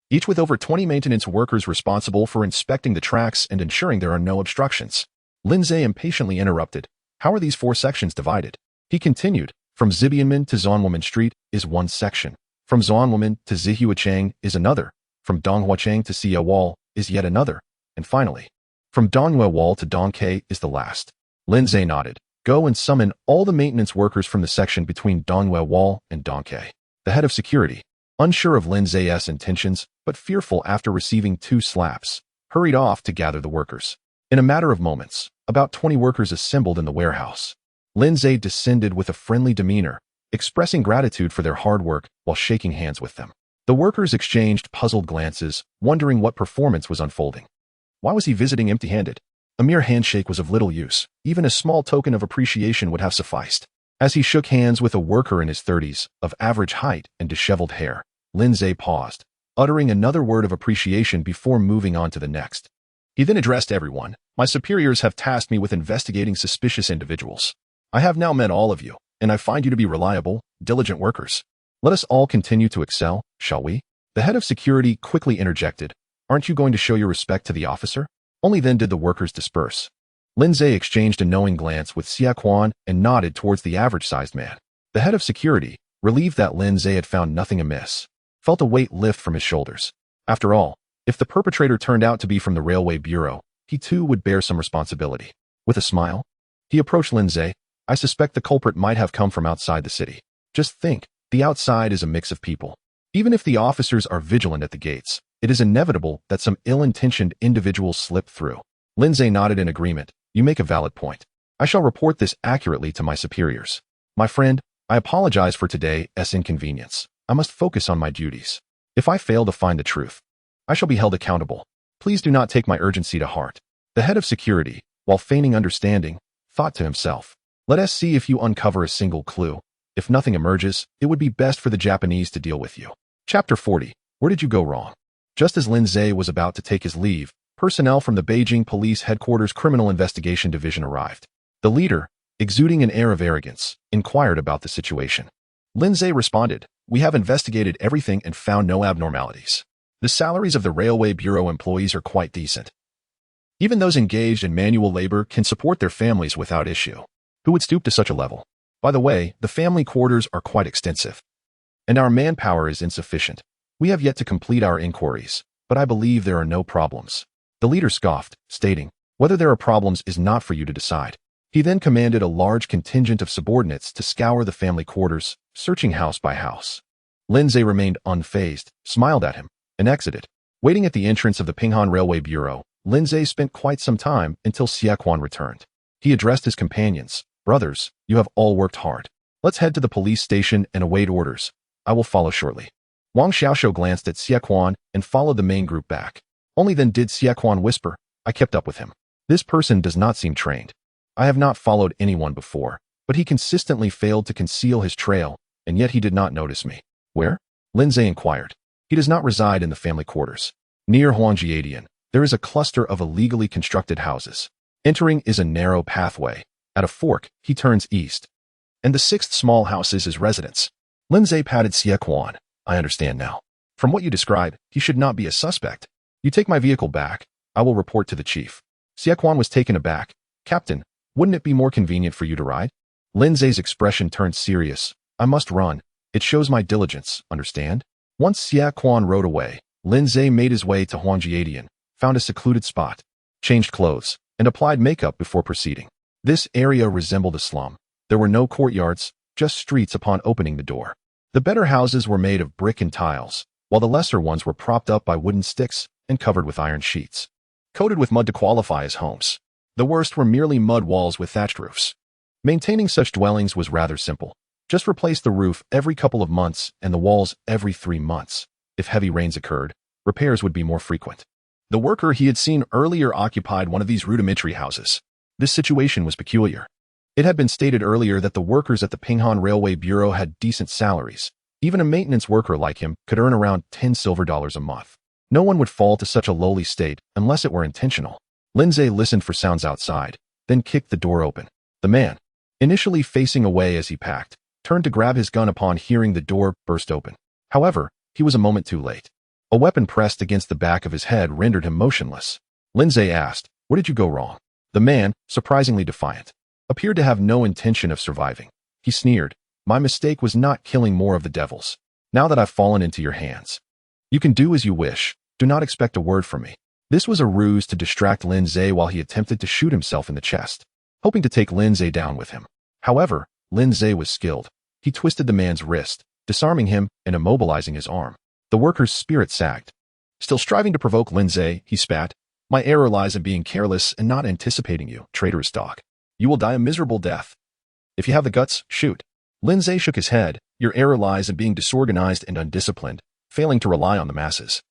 each with over 20 maintenance workers responsible for inspecting the tracks and ensuring there are no obstructions." Lindsay impatiently interrupted. "How are these 4 sections divided?" He continued. "From Zibianmin to Zonwoman Street is 1 section. From Zonwoman to Zihuachang is another. From Donghuachang to Xia Wall is yet another. And finally, from Dongyue Wall to Donkei is the last." Lindsay nodded. "Go and summon all the maintenance workers from the section between Dongyue Wall and Donkei." The head of security, unsure of Lindsay's intentions, but fearful after receiving 2 slaps, hurried off to gather the workers. In a matter of moments, about 20 workers assembled in the warehouse. Lindsay descended with a friendly demeanor, expressing gratitude for their hard work while shaking hands with them. The workers exchanged puzzled glances, wondering what performance was unfolding. Why was he visiting empty-handed? A mere handshake was of little use. Even a small token of appreciation would have sufficed. As he shook hands with a worker in his 30s, of average height and disheveled hair, Lindsay paused, uttering another word of appreciation before moving on to the next. He then addressed everyone. "My superiors have tasked me with investigating suspicious individuals. I have now met all of you, and I find you to be reliable, diligent workers. Let us all continue to excel, shall we?" The head of security quickly interjected. "Aren't you going to show your respect to the officer?" Only then did the workers disperse. Lindsay exchanged a knowing glance with Xia Quan and nodded towards the average-sized man. The head of security, relieved that Lindsay had found nothing amiss, felt a weight lift from his shoulders. After all, if the perpetrator turned out to be from the Railway Bureau, he too would bear some responsibility. With a smile, he approached Lindsay. "I suspect the culprit might have come from outside the city. Just think, the outside is a mix of people. Even if the officers are vigilant at the gates, it is inevitable that some ill-intentioned individuals slip through." Lindsay nodded in agreement. "You make a valid point. I shall report this accurately to my superiors. My friend, I apologize for today's inconvenience. I must focus on my duties. If I fail to find the truth, I shall be held accountable. Please do not take my urgency to heart." The head of security, while feigning understanding, thought to himself, "Let us see if you uncover a single clue. If nothing emerges, it would be best for the Japanese to deal with you." Chapter 40. Where did you go wrong? Just as Lindsay was about to take his leave, personnel from the Beijing Police Headquarters Criminal Investigation Division arrived. The leader, exuding an air of arrogance, inquired about the situation. Lindsay responded, "We have investigated everything and found no abnormalities. The salaries of the Railway Bureau employees are quite decent. Even those engaged in manual labor can support their families without issue. Who would stoop to such a level? By the way, the family quarters are quite extensive, and our manpower is insufficient. We have yet to complete our inquiries, but I believe there are no problems." The leader scoffed, stating, "Whether there are problems is not for you to decide." He then commanded a large contingent of subordinates to scour the family quarters, searching house by house. Lindsay remained unfazed, smiled at him, and exited. Waiting at the entrance of the Pinghan Railway Bureau, Lindsay spent quite some time until Xia Quan returned. He addressed his companions. "Brothers, you have all worked hard. Let's head to the police station and await orders. I will follow shortly." Wang Xiaoshu glanced at Xia Quan and followed the main group back. Only then did Xia Quan whisper, "I kept up with him. This person does not seem trained. I have not followed anyone before, but he consistently failed to conceal his trail, and yet he did not notice me." "Where?" Lindsay inquired. "He does not reside in the family quarters. Near Huangjiadian, there is a cluster of illegally constructed houses. Entering is a narrow pathway. At a fork, he turns east, and the 6th small house is his residence." Lindsay patted Xia Quan. "I understand now. From what you describe, he should not be a suspect. You take my vehicle back. I will report to the chief." Xia Quan was taken aback. "Captain, wouldn't it be more convenient for you to ride?" Lindsay's expression turned serious. I must run. It shows my diligence, understand? Once Xia Quan rode away, Lindsay made his way to Huangjiadian, found a secluded spot, changed clothes, and applied makeup before proceeding. This area resembled a slum. There were no courtyards, just streets upon opening the door. The better houses were made of brick and tiles, while the lesser ones were propped up by wooden sticks and covered with iron sheets, coated with mud to qualify as homes. The worst were merely mud walls with thatched roofs. Maintaining such dwellings was rather simple. Just replace the roof every couple of months and the walls every 3 months. If heavy rains occurred, repairs would be more frequent. The worker he had seen earlier occupied one of these rudimentary houses. This situation was peculiar. It had been stated earlier that the workers at the Pinghan Railway Bureau had decent salaries. Even a maintenance worker like him could earn around $10 silver a month. No one would fall to such a lowly state unless it were intentional. Lindsay listened for sounds outside, then kicked the door open. The man, initially facing away as he packed, turned to grab his gun upon hearing the door burst open. However, he was a moment too late. A weapon pressed against the back of his head rendered him motionless. Lindsay asked, "Where did you go wrong?" The man, surprisingly defiant, appeared to have no intention of surviving. He sneered, "My mistake was not killing more of the devils. Now that I've fallen into your hands, you can do as you wish. Do not expect a word from me." This was a ruse to distract Lindsay while he attempted to shoot himself in the chest, hoping to take Lindsay down with him. However, Lindsay was skilled. He twisted the man's wrist, disarming him and immobilizing his arm. The worker's spirit sagged. Still striving to provoke Lindsay, he spat, "My error lies in being careless and not anticipating you, traitorous dog. You will die a miserable death. If you have the guts, shoot." Lindsay shook his head. "Your error lies in being disorganized and undisciplined, failing to rely on the masses.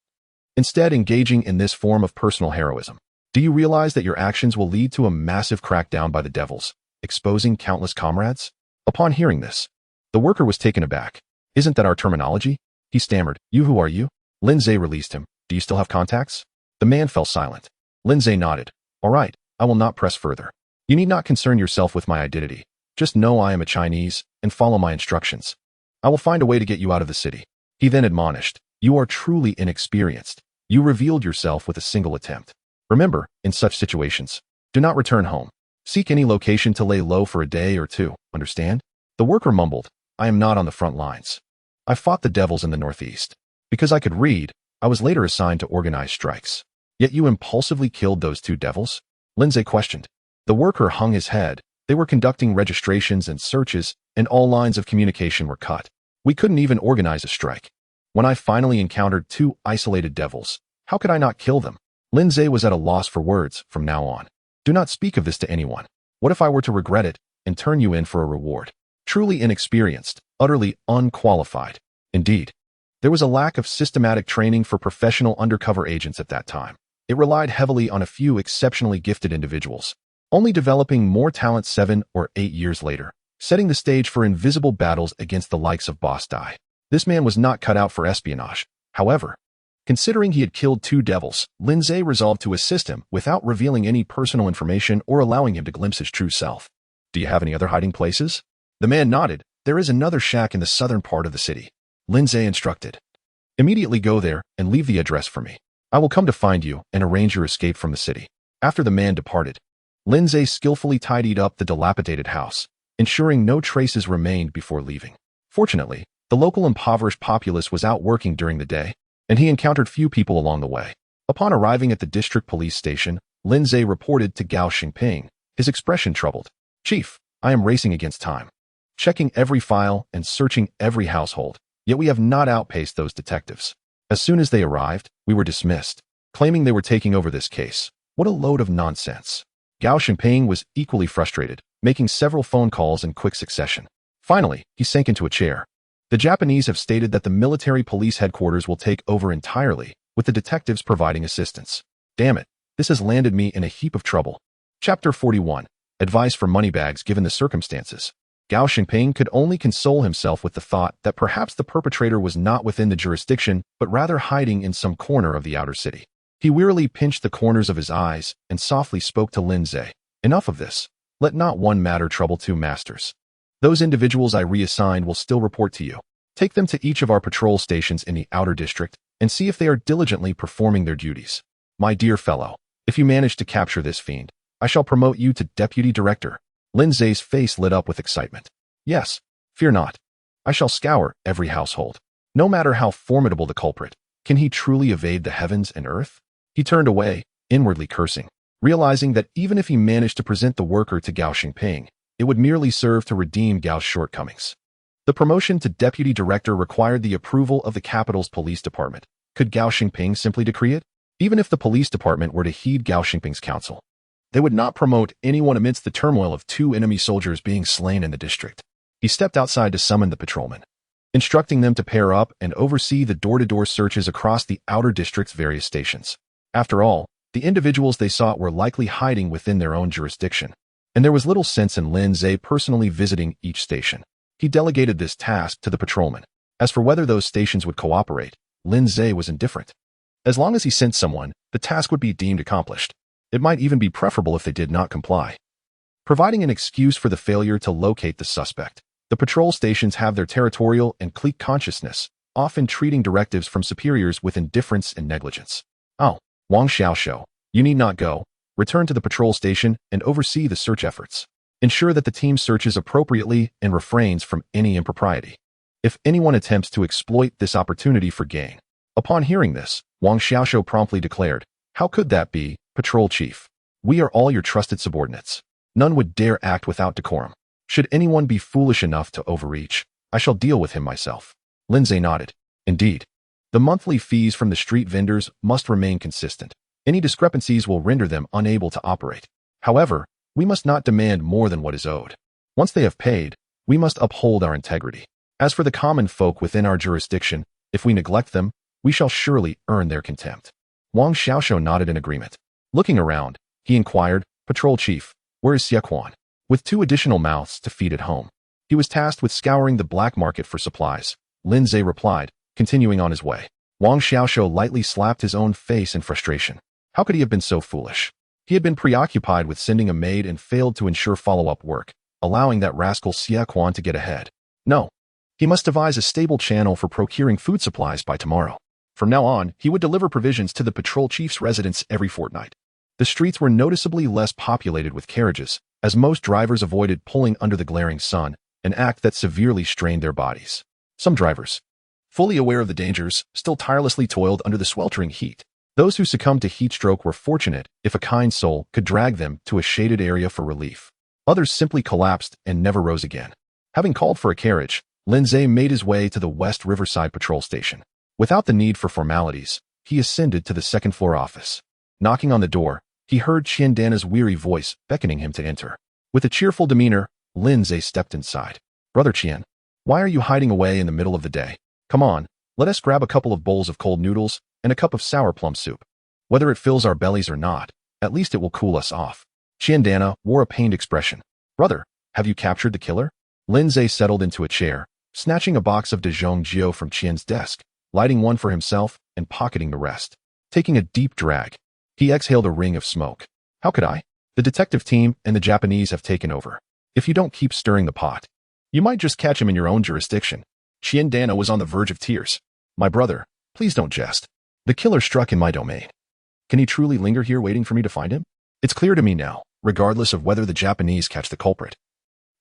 Instead, engaging in this form of personal heroism. Do you realize that your actions will lead to a massive crackdown by the devils, exposing countless comrades?" Upon hearing this, the worker was taken aback. "Isn't that our terminology?" He stammered. "You, who are you?" Lindsay released him. "Do you still have contacts?" The man fell silent. Lindsay nodded. "All right, I will not press further. You need not concern yourself with my identity. Just know I am a Chinese and follow my instructions. I will find a way to get you out of the city." He then admonished, "You are truly inexperienced. You revealed yourself with a single attempt. Remember, in such situations, do not return home. Seek any location to lay low for a day or two, understand?" The worker mumbled, "I am not on the front lines. I fought the devils in the Northeast. Because I could read, I was later assigned to organize strikes. Yet you impulsively killed those 2 devils?" Lindsay questioned. The worker hung his head. "They were conducting registrations and searches, and all lines of communication were cut. We couldn't even organize a strike. When I finally encountered 2 isolated devils, how could I not kill them?" Lindsay was at a loss for words. "From now on, do not speak of this to anyone. What if I were to regret it and turn you in for a reward? Truly inexperienced, utterly unqualified." Indeed, there was a lack of systematic training for professional undercover agents at that time. It relied heavily on a few exceptionally gifted individuals, only developing more talent 7 or 8 years later, setting the stage for invisible battles against the likes of Boss Dai. This man was not cut out for espionage. However, considering he had killed 2 devils, Lindsay resolved to assist him without revealing any personal information or allowing him to glimpse his true self. "Do you have any other hiding places?" The man nodded. "There is another shack in the southern part of the city." Lindsay instructed, "Immediately go there and leave the address for me. I will come to find you and arrange your escape from the city." After the man departed, Lindsay skillfully tidied up the dilapidated house, ensuring no traces remained before leaving. Fortunately, the local impoverished populace was out working during the day, and he encountered few people along the way. Upon arriving at the district police station, Lindsay reported to Gao Xingping, his expression troubled. "Chief, I am racing against time, checking every file and searching every household, yet we have not outpaced those detectives. As soon as they arrived, we were dismissed, claiming they were taking over this case. What a load of nonsense." Gao Xingping was equally frustrated, making several phone calls in quick succession. Finally, he sank into a chair. "The Japanese have stated that the military police headquarters will take over entirely, with the detectives providing assistance. Damn it, this has landed me in a heap of trouble." Chapter 41. Advice for Moneybags given the circumstances. Gao Xingping could only console himself with the thought that perhaps the perpetrator was not within the jurisdiction, but rather hiding in some corner of the outer city. He wearily pinched the corners of his eyes and softly spoke to Lindsay. "Enough of this. Let not one matter trouble 2 masters. Those individuals I reassigned will still report to you. Take them to each of our patrol stations in the outer district and see if they are diligently performing their duties. My dear fellow, if you manage to capture this fiend, I shall promote you to deputy director. Lin Zhe's face lit up with excitement. Yes, fear not. I shall scour every household. No matter how formidable the culprit, can he truly evade the heavens and earth? He turned away, inwardly cursing, realizing that even if he managed to present the worker to Gao Xingping, it would merely serve to redeem Gao's shortcomings. The promotion to deputy director required the approval of the capital's police department. Could Gao Xingping simply decree it? Even if the police department were to heed Gao Xingping's counsel, they would not promote anyone amidst the turmoil of 2 enemy soldiers being slain in the district. He stepped outside to summon the patrolmen, instructing them to pair up and oversee the door-to-door searches across the outer district's various stations. After all, the individuals they sought were likely hiding within their own jurisdiction, and there was little sense in Lin Zhe personally visiting each station. He delegated this task to the patrolmen. As for whether those stations would cooperate, Lin Zhe was indifferent. As long as he sent someone, the task would be deemed accomplished. It might even be preferable if they did not comply. Providing an excuse for the failure to locate the suspect, the patrol stations have their territorial and clique consciousness, often treating directives from superiors with indifference and negligence. Oh, Wang Xiaoxiu, you need not go. Return to the patrol station and oversee the search efforts. Ensure that the team searches appropriately and refrains from any impropriety. If anyone attempts to exploit this opportunity for gain. Upon hearing this, Wang Xiaoxiu promptly declared, "How could that be, Patrol Chief? We are all your trusted subordinates. None would dare act without decorum. Should anyone be foolish enough to overreach, I shall deal with him myself." Lin Zhe nodded. Indeed. The monthly fees from the street vendors must remain consistent. Any discrepancies will render them unable to operate. However, we must not demand more than what is owed. Once they have paid, we must uphold our integrity. As for the common folk within our jurisdiction, if we neglect them, we shall surely earn their contempt. Wang Xiaoxiu nodded in agreement. Looking around, he inquired, "Patrol Chief, where is Xie Quan?" With 2 additional mouths to feed at home, he was tasked with scouring the black market for supplies. Lin Zhe replied, continuing on his way. Wang Xiaoxiu lightly slapped his own face in frustration. How could he have been so foolish? He had been preoccupied with sending a maid and failed to ensure follow-up work, allowing that rascal Xie Quan to get ahead. No. He must devise a stable channel for procuring food supplies by tomorrow. From now on, he would deliver provisions to the patrol chief's residence every fortnight. The streets were noticeably less populated with carriages, as most drivers avoided pulling under the glaring sun, an act that severely strained their bodies. Some drivers, fully aware of the dangers, still tirelessly toiled under the sweltering heat. Those who succumbed to heat stroke were fortunate if a kind soul could drag them to a shaded area for relief. Others simply collapsed and never rose again. Having called for a carriage, Lin Zhe made his way to the West Riverside Patrol Station. Without the need for formalities, he ascended to the second-floor office. Knocking on the door, he heard Qian Dana's weary voice beckoning him to enter. With a cheerful demeanor, Lin Zhe stepped inside. "Brother Qian, why are you hiding away in the middle of the day? Come on, let us grab a couple of bowls of cold noodles and a cup of sour plum soup. Whether it fills our bellies or not, at least it will cool us off." Qian Dana wore a pained expression. "Brother, have you captured the killer?" Lin Zhe settled into a chair, snatching a box of Dijon Gio from Qian's desk, lighting one for himself and pocketing the rest. Taking a deep drag, he exhaled a ring of smoke. "How could I? The detective team and the Japanese have taken over. If you don't keep stirring the pot, you might just catch him in your own jurisdiction." Qian Dana was on the verge of tears. "My brother, please don't jest. The killer struck in my domain. Can he truly linger here waiting for me to find him? It's clear to me now, regardless of whether the Japanese catch the culprit.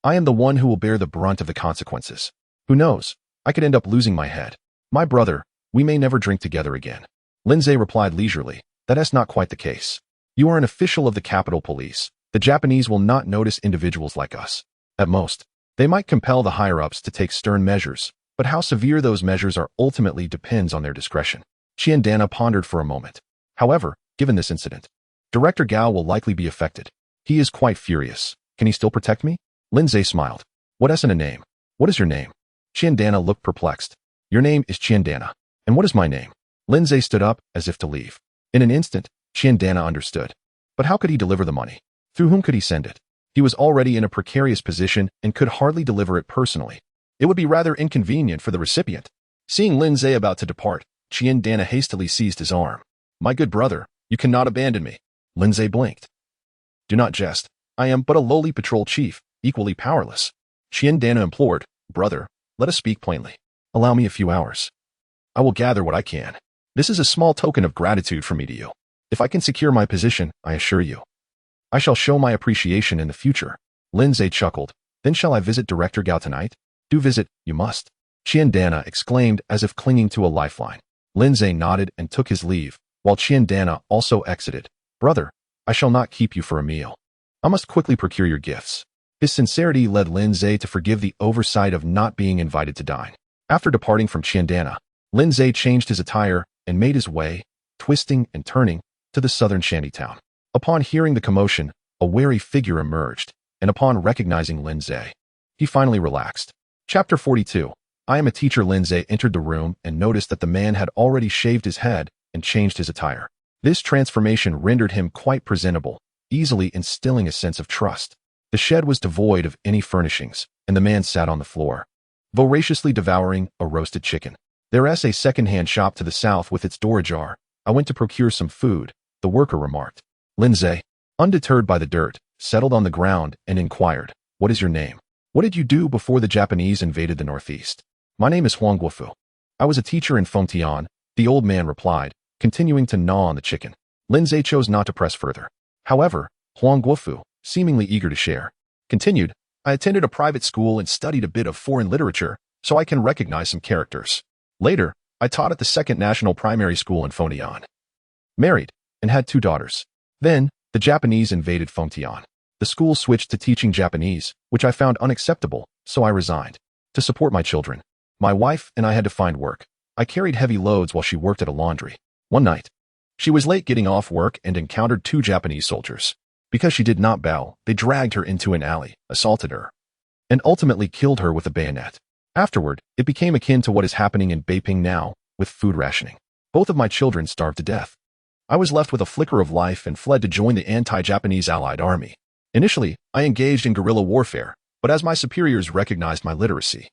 I am the one who will bear the brunt of the consequences. Who knows? I could end up losing my head. My brother, we may never drink together again." Lin Zhe replied leisurely, "That's not quite the case. You are an official of the Capitol Police. The Japanese will not notice individuals like us. At most, they might compel the higher-ups to take stern measures, but how severe those measures are ultimately depends on their discretion." Qian Dana pondered for a moment. "However, given this incident, Director Gao will likely be affected. He is quite furious. Can he still protect me?" Lin Zhe smiled. "What isn't a name? What is your name?" Qian Dana looked perplexed. "Your name is Qian Dana. And what is my name?" Lin Zhe stood up as if to leave. In an instant, Qian Dana understood. But how could he deliver the money? Through whom could he send it? He was already in a precarious position and could hardly deliver it personally. It would be rather inconvenient for the recipient. Seeing Lin Zhe about to depart, Qian Dana hastily seized his arm. "My good brother, you cannot abandon me." Lin Zhe blinked. "Do not jest. I am but a lowly patrol chief, equally powerless." Qian Dana implored, "Brother, let us speak plainly. Allow me a few hours. I will gather what I can. This is a small token of gratitude from me to you. If I can secure my position, I assure you, I shall show my appreciation in the future." Lindsay chuckled. Then shall I visit Director Gao tonight? Do visit, you must. Dana exclaimed as if clinging to a lifeline. Lindsay nodded and took his leave, while Dana also exited. Brother, I shall not keep you for a meal. I must quickly procure your gifts. His sincerity led Lindsay to forgive the oversight of not being invited to dine. After departing from Dana, Lindsay changed his attire and made his way, twisting and turning, to the southern shantytown. Upon hearing the commotion, a wary figure emerged, and upon recognizing Lindsay, he finally relaxed. Chapter 42. I am a teacher. Lindsay entered the room and noticed that the man had already shaved his head and changed his attire. This transformation rendered him quite presentable, easily instilling a sense of trust. The shed was devoid of any furnishings, and the man sat on the floor, voraciously devouring a roasted chicken. There's a second-hand shop to the south with its door ajar. I went to procure some food, the worker remarked. Lindsay, undeterred by the dirt, settled on the ground and inquired, what is your name? What did you do before the Japanese invaded the Northeast? My name is Huang Guofu. I was a teacher in Fengtian, the old man replied, continuing to gnaw on the chicken. Lindsay chose not to press further. However, Huang Guofu, seemingly eager to share, continued, I attended a private school and studied a bit of foreign literature, so I can recognize some characters. Later, I taught at the Second National Primary School in Fengtian. Married, and had 2 daughters. Then, the Japanese invaded Fengtian. The school switched to teaching Japanese, which I found unacceptable, so I resigned. To support my children, my wife and I had to find work. I carried heavy loads while she worked at a laundry. One night, she was late getting off work and encountered 2 Japanese soldiers. Because she did not bow, they dragged her into an alley, assaulted her, and ultimately killed her with a bayonet. Afterward, it became akin to what is happening in Beiping now, with food rationing. Both of my children starved to death. I was left with a flicker of life and fled to join the anti-Japanese Allied Army. Initially, I engaged in guerrilla warfare, but as my superiors recognized my literacy,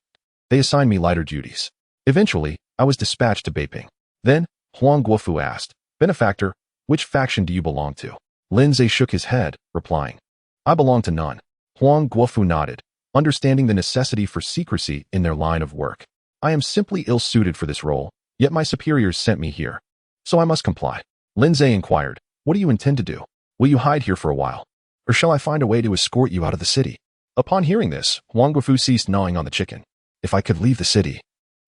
they assigned me lighter duties. Eventually, I was dispatched to Beiping. Then, Huang Guofu asked, Benefactor, which faction do you belong to? Lindsay shook his head, replying, I belong to none. Huang Guofu nodded, understanding the necessity for secrecy in their line of work. I am simply ill-suited for this role, yet my superiors sent me here, so I must comply. Lindsay inquired, what do you intend to do? Will you hide here for a while? Or shall I find a way to escort you out of the city? Upon hearing this, Huang Guofu ceased gnawing on the chicken. If I could leave the city,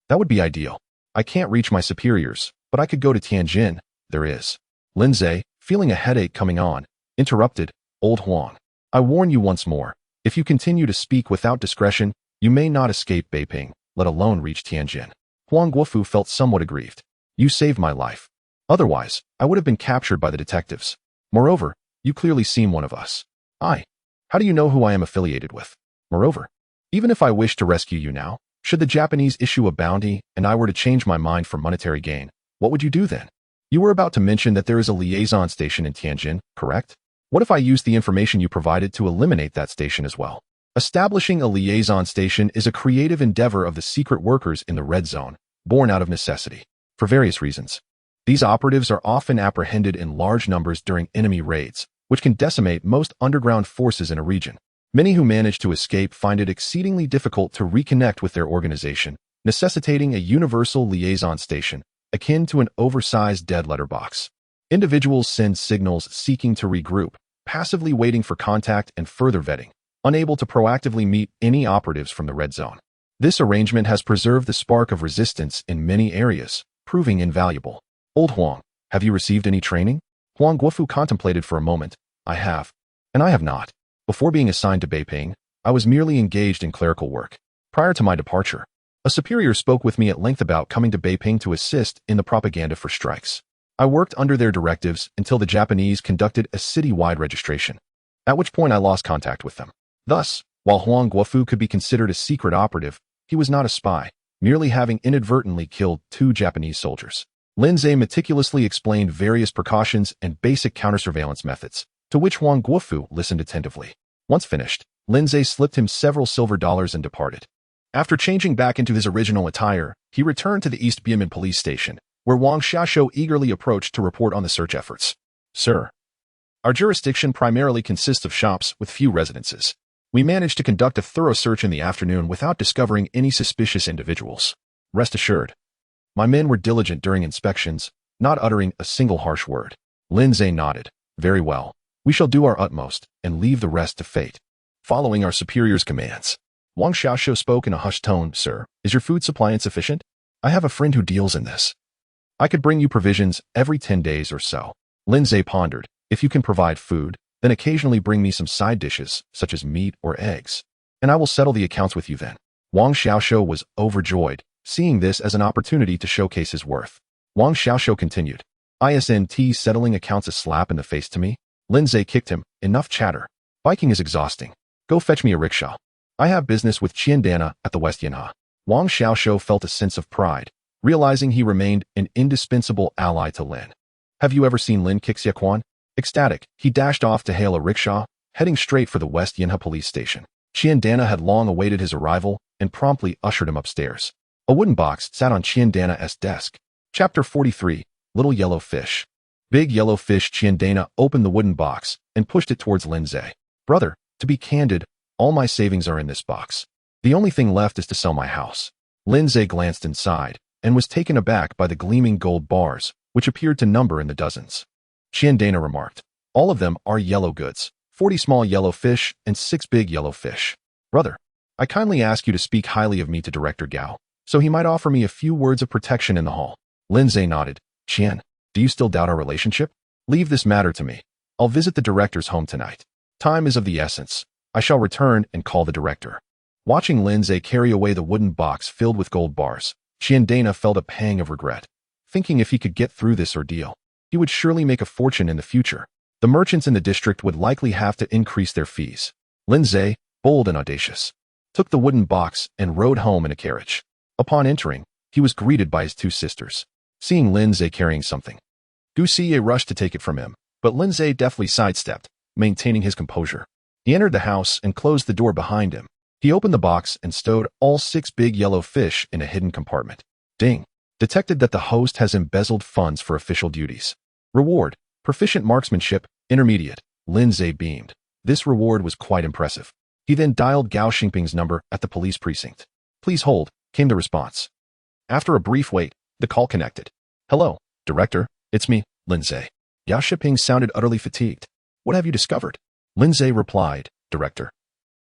that would be ideal. I can't reach my superiors, but I could go to Tianjin. There is. Lindsay, feeling a headache coming on, interrupted, Old Huang, I warn you once more, if you continue to speak without discretion, you may not escape Beiping, let alone reach Tianjin. Huang Guofu felt somewhat aggrieved. You saved my life. Otherwise, I would have been captured by the detectives. Moreover, you clearly seem one of us. How do you know who I am affiliated with? Moreover, even if I wish to rescue you now, should the Japanese issue a bounty and I were to change my mind for monetary gain, what would you do then? You were about to mention that there is a liaison station in Tianjin, correct? What if I used the information you provided to eliminate that station as well? Establishing a liaison station is a creative endeavor of the secret workers in the Red Zone, born out of necessity. For various reasons, these operatives are often apprehended in large numbers during enemy raids, which can decimate most underground forces in a region. Many who manage to escape find it exceedingly difficult to reconnect with their organization, necessitating a universal liaison station, akin to an oversized dead letter box. Individuals send signals seeking to regroup, passively waiting for contact and further vetting, unable to proactively meet any operatives from the Red Zone. This arrangement has preserved the spark of resistance in many areas, proving invaluable. Old Huang, have you received any training? Huang Guofu contemplated for a moment. I have. And I have not. Before being assigned to Beiping, I was merely engaged in clerical work. Prior to my departure, a superior spoke with me at length about coming to Beiping to assist in the propaganda for strikes. I worked under their directives until the Japanese conducted a city-wide registration, at which point I lost contact with them. Thus, while Huang Guofu could be considered a secret operative, he was not a spy, merely having inadvertently killed 2 Japanese soldiers. Lindsay meticulously explained various precautions and basic counter-surveillance methods, to which Huang Guofu listened attentively. Once finished, Lindsay slipped him several silver dollars and departed. After changing back into his original attire, he returned to the East Beiping police station, where Wang Xiaoshu eagerly approached to report on the search efforts. Sir, our jurisdiction primarily consists of shops with few residences. We managed to conduct a thorough search in the afternoon without discovering any suspicious individuals. Rest assured, my men were diligent during inspections, not uttering a single harsh word. Lindsay nodded. Very well. We shall do our utmost and leave the rest to fate. following our superior's commands. Wang Xiaoshu spoke in a hushed tone. Sir, is your food supply insufficient? I have a friend who deals in this. I could bring you provisions every 10 days or so. Lindsay pondered. If you can provide food, then occasionally bring me some side dishes, such as meat or eggs. And I will settle the accounts with you then. Wang Xiaoshu was overjoyed, seeing this as an opportunity to showcase his worth. Wang Xiaoshu continued. Isn't settling accounts a slap in the face to me? Lindsay kicked him. Enough chatter. Biking is exhausting. Go fetch me a rickshaw. I have business with Qiandana at the West Yanha. Wang Xiaoshu felt a sense of pride, realizing he remained an indispensable ally to Lin. Have you ever seen Lin kick Xiaquan? Ecstatic, he dashed off to hail a rickshaw, heading straight for the West Yanha police station. Qiandana had long awaited his arrival and promptly ushered him upstairs. A wooden box sat on Qiandana's desk. Chapter 43, Little Yellow Fish. Big Yellow Fish. Qiandana opened the wooden box and pushed it towards Lindsay. Brother, to be candid, all my savings are in this box. The only thing left is to sell my house. Lindsay glanced inside and was taken aback by the gleaming gold bars, which appeared to number in the dozens. Qiandana remarked, all of them are yellow goods, 40 small yellow fish and 6 big yellow fish. Brother, I kindly ask you to speak highly of me to Director Gao, so he might offer me a few words of protection in the hall. Lindsay nodded. Qian, do you still doubt our relationship? Leave this matter to me. I'll visit the director's home tonight. Time is of the essence. I shall return and call the director. Watching Lindsay carry away the wooden box filled with gold bars, Qiandana felt a pang of regret. Thinking if he could get through this ordeal, he would surely make a fortune in the future. The merchants in the district would likely have to increase their fees. Lindsay, bold and audacious, took the wooden box and rode home in a carriage. Upon entering, he was greeted by his 2 sisters. Seeing Lindsay carrying something, Guxie rushed to take it from him, but Lindsay deftly sidestepped, maintaining his composure. He entered the house and closed the door behind him. He opened the box and stowed all 6 big yellow fish in a hidden compartment. Ding! Detected that the host has embezzled funds for official duties. Reward: proficient marksmanship, intermediate. Lindsay beamed. This reward was quite impressive. He then dialed Gao Xingping's number at the police precinct. Please hold, came the response. After a brief wait, the call connected. Hello, Director, it's me, Lindsay. Gao Xingping sounded utterly fatigued. What have you discovered? Lindsay replied, Director.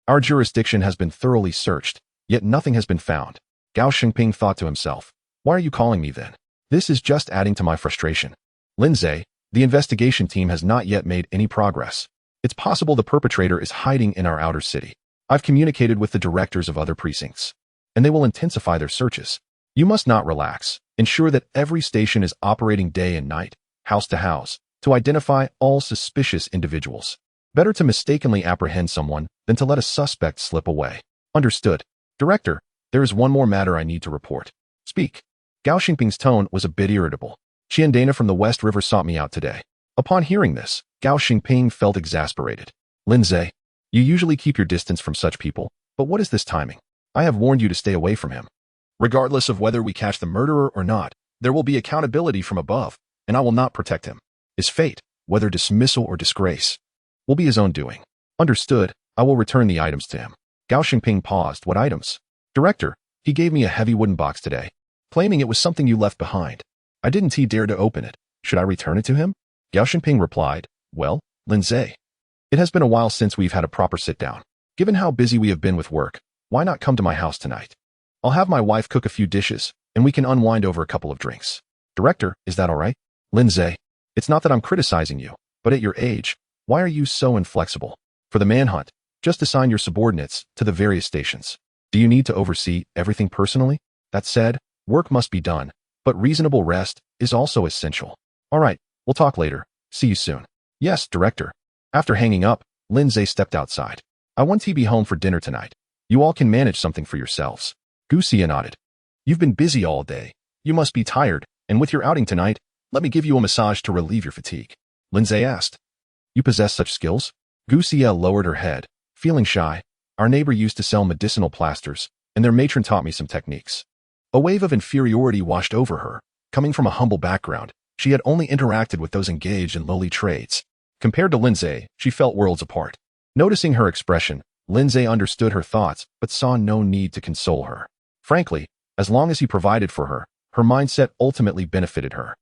Our jurisdiction has been thoroughly searched, yet nothing has been found. Gao Xingping thought to himself. Why are you calling me then? This is just adding to my frustration. Lindsay, the investigation team has not yet made any progress. It's possible the perpetrator is hiding in our outer city. I've communicated with the directors of other precincts, and they will intensify their searches. You must not relax. Ensure that every station is operating day and night, house to house, to identify all suspicious individuals. Better to mistakenly apprehend someone than to let a suspect slip away. Understood. Director, there is one more matter I need to report. Speak. Gao Xingping's tone was a bit irritable. Qiandana from the West River sought me out today. Upon hearing this, Gao Xingping felt exasperated. Lindsay, you usually keep your distance from such people, but what is this timing? I have warned you to stay away from him. Regardless of whether we catch the murderer or not, there will be accountability from above, and I will not protect him. His fate, whether dismissal or disgrace, will be his own doing. Understood, I will return the items to him. Gao Xingping paused. What items? Director, he gave me a heavy wooden box today, claiming it was something you left behind. I didn't dare to open it. Should I return it to him? Gao Xingping replied, well, Lindsay, it has been a while since we've had a proper sit-down. Given how busy we have been with work, why not come to my house tonight? I'll have my wife cook a few dishes, and we can unwind over a couple of drinks. Director, is that all right? Lindsay, it's not that I'm criticizing you, but at your age, why are you so inflexible? For the manhunt, just assign your subordinates to the various stations. Do you need to oversee everything personally? That said, work must be done, but reasonable rest is also essential. All right, we'll talk later. See you soon. Yes, Director. After hanging up, Lindsay stepped outside. I want to be home for dinner tonight. You all can manage something for yourselves. Guxie nodded. You've been busy all day. You must be tired, and with your outing tonight, let me give you a massage to relieve your fatigue. Lindsay asked. You possess such skills? Guxie lowered her head, feeling shy. Our neighbor used to sell medicinal plasters, and their matron taught me some techniques. A wave of inferiority washed over her. Coming from a humble background, she had only interacted with those engaged in lowly trades. Compared to Lindsay, she felt worlds apart. Noticing her expression, Lindsay understood her thoughts but saw no need to console her. Frankly, as long as he provided for her, her mindset ultimately benefited her.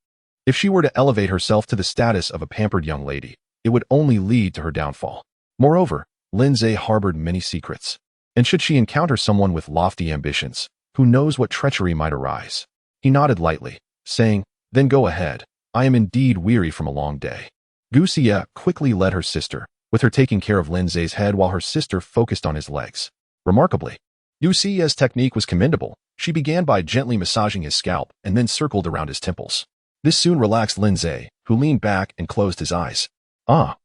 If she were to elevate herself to the status of a pampered young lady, it would only lead to her downfall. Moreover, Lindsay harbored many secrets. And should she encounter someone with lofty ambitions, who knows what treachery might arise? He nodded lightly, saying, "Then go ahead. I am indeed weary from a long day." Gu Xie quickly led her sister, with her taking care of Lindsay's head while her sister focused on his legs. Remarkably, Gu Xie's technique was commendable. She began by gently massaging his scalp and then circled around his temples. This soon relaxed Lindsay, who leaned back and closed his eyes. Ah,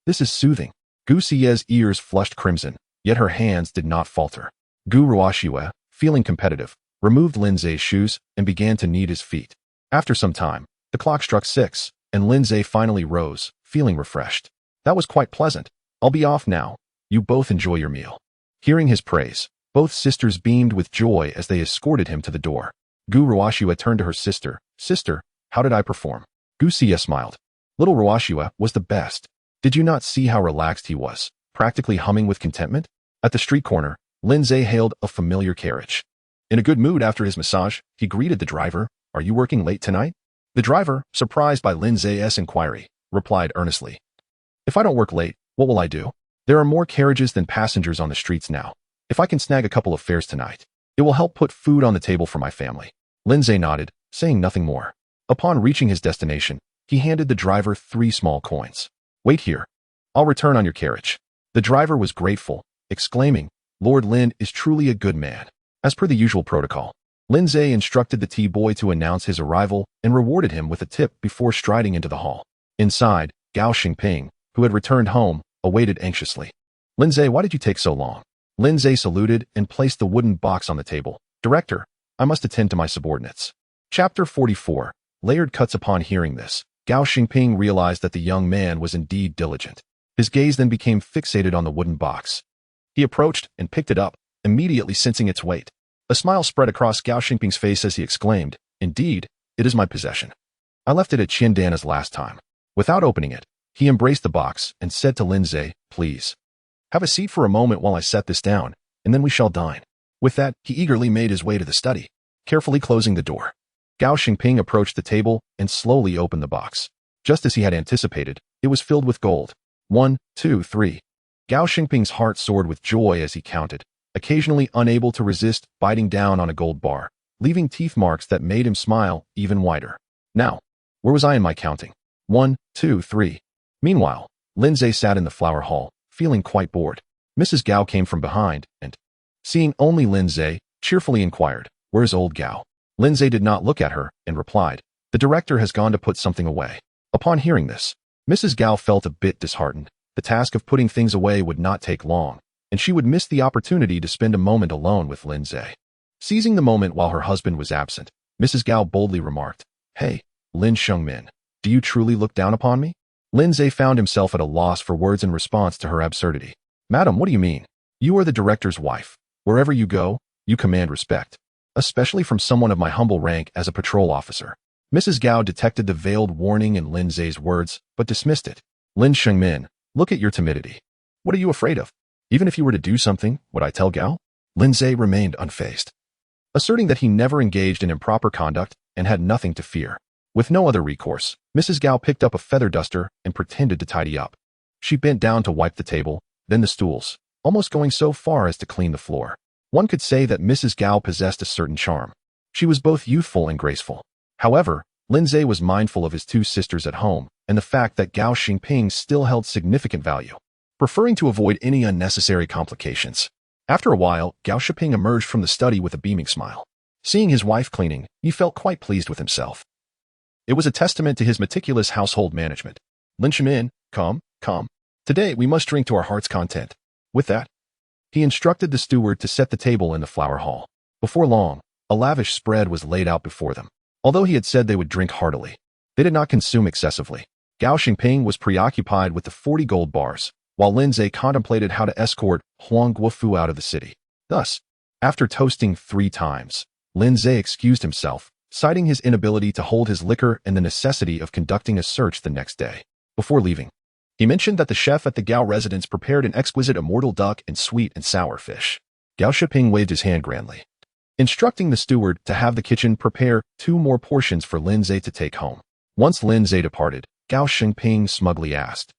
this is soothing. Gu Xie's ears flushed crimson, yet her hands did not falter. Gu Ruoxue, feeling competitive, removed Lindsay's shoes and began to knead his feet. After some time, the clock struck 6, and Lindsay finally rose, feeling refreshed. That was quite pleasant. I'll be off now. You both enjoy your meal. Hearing his praise, both sisters beamed with joy as they escorted him to the door. Gu Ruoxue turned to her sister. "Sister, how did I perform?" Gu Xie smiled. Little Ruoxue was the best. Did you not see how relaxed he was, practically humming with contentment? At the street corner, Lindsay hailed a familiar carriage. In a good mood after his massage, he greeted the driver. "Are you working late tonight?" The driver, surprised by Lindsay's inquiry, replied earnestly, "If I don't work late, what will I do? There are more carriages than passengers on the streets now. If I can snag a couple of fares tonight, it will help put food on the table for my family." Lindsay nodded, saying nothing more. Upon reaching his destination, he handed the driver 3 small coins. "Wait here. I'll return on your carriage." The driver was grateful, exclaiming, "Lord Lin is truly a good man." As per the usual protocol, Lindsay instructed the tea boy to announce his arrival and rewarded him with a tip before striding into the hall. Inside, Gao Xingping, who had returned home, awaited anxiously. "Lindsay, why did you take so long?" Lindsay saluted and placed the wooden box on the table. "Director, I must attend to my subordinates." Chapter 44. Layered cuts. Upon hearing this, Gao Xingping realized that the young man was indeed diligent. His gaze then became fixated on the wooden box. He approached and picked it up, immediately sensing its weight. A smile spread across Gao Xingping's face as he exclaimed, "Indeed, it is my possession. I left it at Qindana's last time." Without opening it, he embraced the box and said to Lindsay, "Please, have a seat for a moment while I set this down, and then we shall dine." With that, he eagerly made his way to the study, carefully closing the door. Gao Xingping approached the table and slowly opened the box. Just as he had anticipated, it was filled with gold. 1, 2, 3. Gao Xingping's heart soared with joy as he counted, occasionally unable to resist biting down on a gold bar, leaving teeth marks that made him smile even wider. Now, where was I in my counting? 1, 2, 3. Meanwhile, Lindsay sat in the flower hall, feeling quite bored. Mrs. Gao came from behind and, seeing only Lindsay, cheerfully inquired, "Where's old Gao?" Lindsay did not look at her and replied, "The director has gone to put something away." Upon hearing this, Mrs. Gao felt a bit disheartened. The task of putting things away would not take long, and she would miss the opportunity to spend a moment alone with Lindsay. Seizing the moment while her husband was absent, Mrs. Gao boldly remarked, "Hey, Lin Shengmin, do you truly look down upon me?" Lindsay found himself at a loss for words in response to her absurdity. "Madam, what do you mean? You are the director's wife. Wherever you go, you command respect, especially from someone of my humble rank as a patrol officer." Mrs. Gao detected the veiled warning in Lindsay's words, but dismissed it. "Lin Shengmin, look at your timidity. What are you afraid of? Even if you were to do something, would I tell Gao?" Lindsay remained unfazed, asserting that he never engaged in improper conduct and had nothing to fear. With no other recourse, Mrs. Gao picked up a feather duster and pretended to tidy up. She bent down to wipe the table, then the stools, almost going so far as to clean the floor. One could say that Mrs. Gao possessed a certain charm. She was both youthful and graceful. However, Lindsay was mindful of his 2 sisters at home and the fact that Gao Xingping still held significant value, preferring to avoid any unnecessary complications. After a while, Gao Xingping emerged from the study with a beaming smile. Seeing his wife cleaning, he felt quite pleased with himself. It was a testament to his meticulous household management. "Lin Shengmin, come. Today we must drink to our heart's content." With that, he instructed the steward to set the table in the flower hall. Before long, a lavish spread was laid out before them. Although he had said they would drink heartily, they did not consume excessively. Gao Xingping was preoccupied with the 40 gold bars, while Lindsay contemplated how to escort Huang Guofu out of the city. Thus, after toasting 3 times, Lindsay excused himself, citing his inability to hold his liquor and the necessity of conducting a search the next day. Before leaving, he mentioned that the chef at the Gao residence prepared an exquisite immortal duck and sweet and sour fish. Gao Xingping waved his hand grandly, instructing the steward to have the kitchen prepare 2 more portions for Lindsay to take home. Once Lindsay departed, Gao Xingping smugly asked,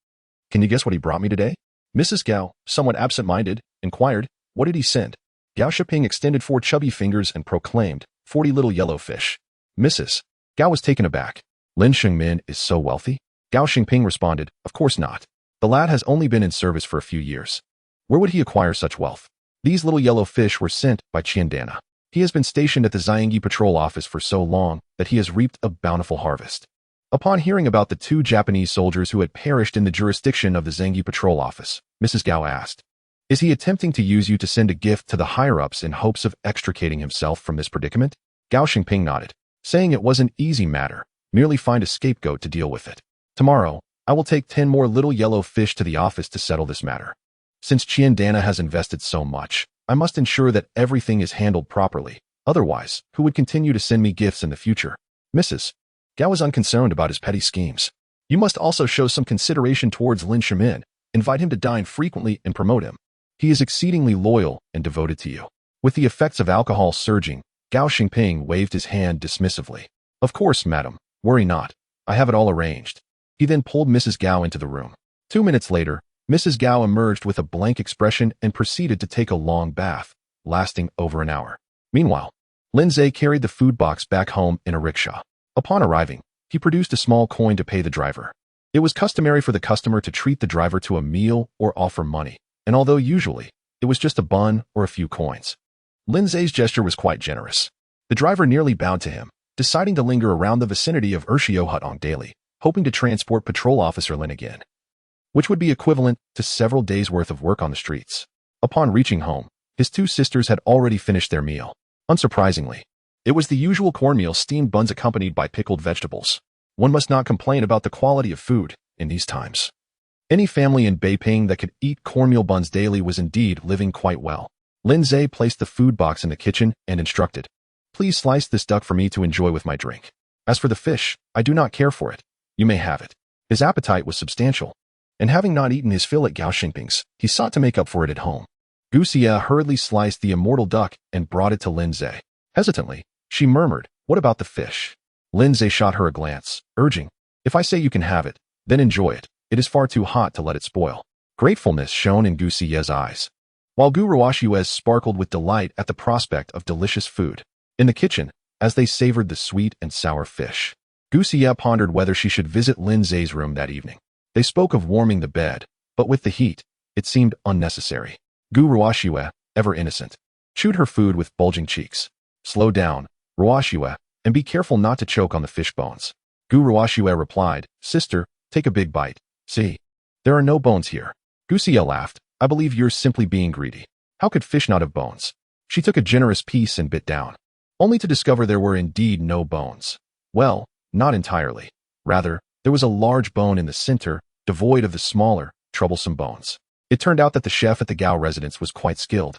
"Can you guess what he brought me today?" Mrs. Gao, somewhat absent-minded, inquired, "What did he send?" Gao Shiping extended 4 chubby fingers and proclaimed, 40 little yellow fish. Mrs. Gao was taken aback. Lin Shengmin is so wealthy? Gao Xingping responded, "Of course not. The lad has only been in service for a few years. Where would he acquire such wealth? These little yellow fish were sent by Qiandana. He has been stationed at the Xiangyi Patrol Office for so long that he has reaped a bountiful harvest." Upon hearing about the 2 Japanese soldiers who had perished in the jurisdiction of the Xiangyi Patrol Office, Mrs. Gao asked, "Is he attempting to use you to send a gift to the higher-ups in hopes of extricating himself from this predicament?" Gao Xingping nodded, saying it was an easy matter, merely find a scapegoat to deal with it. "Tomorrow, I will take 10 more little yellow fish to the office to settle this matter. Since Qiandana has invested so much, I must ensure that everything is handled properly. Otherwise, who would continue to send me gifts in the future?" Mrs. Gao was unconcerned about his petty schemes. "You must also show some consideration towards Lin Shimin, invite him to dine frequently and promote him. He is exceedingly loyal and devoted to you." With the effects of alcohol surging, Gao Xingping waved his hand dismissively. "Of course, madam, worry not. I have it all arranged." He then pulled Mrs. Gao into the room. 2 minutes later, Mrs. Gao emerged with a blank expression and proceeded to take a long bath, lasting over an hour. Meanwhile, Lin Zhe carried the food box back home in a rickshaw. Upon arriving, he produced a small coin to pay the driver. It was customary for the customer to treat the driver to a meal or offer money, and although usually it was just a bun or a few coins, Lin Zhe's gesture was quite generous. The driver nearly bowed to him, deciding to linger around the vicinity of Ershio Hutong daily, hoping to transport Patrol Officer Lin again, which would be equivalent to several days' worth of work on the streets. Upon reaching home, his 2 sisters had already finished their meal. Unsurprisingly, it was the usual cornmeal steamed buns accompanied by pickled vegetables. One must not complain about the quality of food in these times. Any family in Beiping that could eat cornmeal buns daily was indeed living quite well. Lin Zhe placed the food box in the kitchen and instructed, "Please slice this duck for me to enjoy with my drink. As for the fish, I do not care for it. You may have it." His appetite was substantial, and having not eaten his fill at Gao Xingping's, he sought to make up for it at home. Gu Xie hurriedly sliced the immortal duck and brought it to Lin Zhe. Hesitantly, she murmured, "What about the fish?" Lin Zhe shot her a glance, urging, "If I say you can have it, then enjoy it. It is far too hot to let it spoil." Gratefulness shone in Gu Xie's eyes, while Gu Ruoshue's sparkled with delight at the prospect of delicious food. In the kitchen, as they savored the sweet and sour fish, Gu Xie pondered whether she should visit Lin Zhe's room that evening. They spoke of warming the bed, but with the heat, it seemed unnecessary. Gu Ruoshue, ever innocent, chewed her food with bulging cheeks. "Slow down, Ruoshue, and be careful not to choke on the fish bones." Gu Ruoshue replied, "Sister, take a big bite. See, there are no bones here." Gu Xie laughed, "I believe you're simply being greedy. How could fish not have bones?" She took a generous piece and bit down, only to discover there were indeed no bones. Well, not entirely. Rather, there was a large bone in the center, devoid of the smaller, troublesome bones. It turned out that the chef at the Gao residence was quite skilled,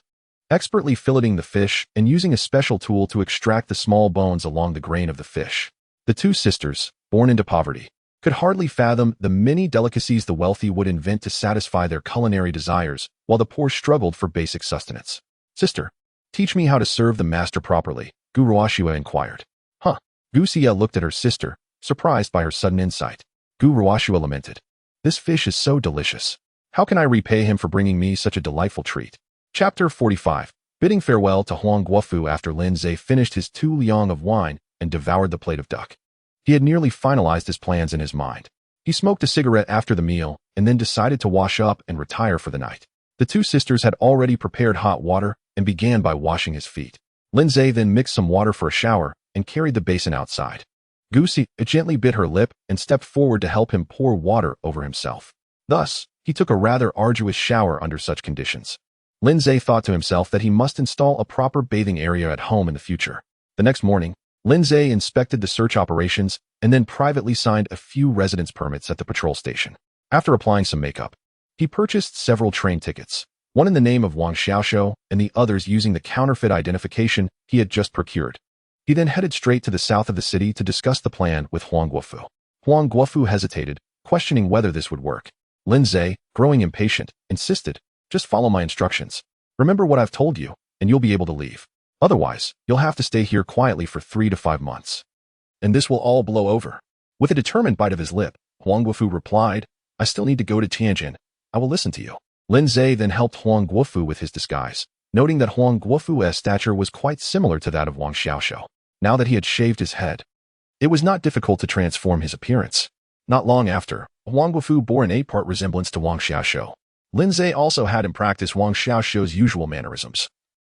expertly filleting the fish and using a special tool to extract the small bones along the grain of the fish. The 2 sisters, born into poverty, could hardly fathom the many delicacies the wealthy would invent to satisfy their culinary desires, while the poor struggled for basic sustenance. "Sister, teach me how to serve the master properly," Gu Ruoshue inquired. "Huh." Gu Xie looked at her sister, surprised by her sudden insight. Gu Ruoshue lamented, "This fish is so delicious. How can I repay him for bringing me such a delightful treat?" Chapter 45. Bidding farewell to Huang Guofu after Lin Zhe finished his 2 liang of wine and devoured the plate of duck. He had nearly finalized his plans in his mind. He smoked a cigarette after the meal and then decided to wash up and retire for the night. The 2 sisters had already prepared hot water and began by washing his feet. Lin Zhe then mixed some water for a shower and carried the basin outside. Gu Xie gently bit her lip and stepped forward to help him pour water over himself. Thus, he took a rather arduous shower under such conditions. Lin Zhe thought to himself that he must install a proper bathing area at home in the future. The next morning, Lin Zhe inspected the search operations and then privately signed a few residence permits at the patrol station. After applying some makeup, he purchased several train tickets, one in the name of Wang Xiaoshou and the others using the counterfeit identification he had just procured. He then headed straight to the south of the city to discuss the plan with Huang Guofu. Huang Guofu hesitated, questioning whether this would work. Lin Zhe, growing impatient, insisted, "Just follow my instructions. Remember what I've told you, and you'll be able to leave. Otherwise, you'll have to stay here quietly for 3 to 5 months. And this will all blow over." With a determined bite of his lip, Huang Guofu replied, "I still need to go to Tianjin. I will listen to you." Lin Zhe then helped Huang Guofu with his disguise, noting that Huang Guofu's stature was quite similar to that of Wang Xiaoxiao. Now that he had shaved his head, it was not difficult to transform his appearance. Not long after, Huang Guofu bore an 8-part resemblance to Wang Xiaoxiao. Lin Zhe also had him practice Wang Xiaoxiao's usual mannerisms,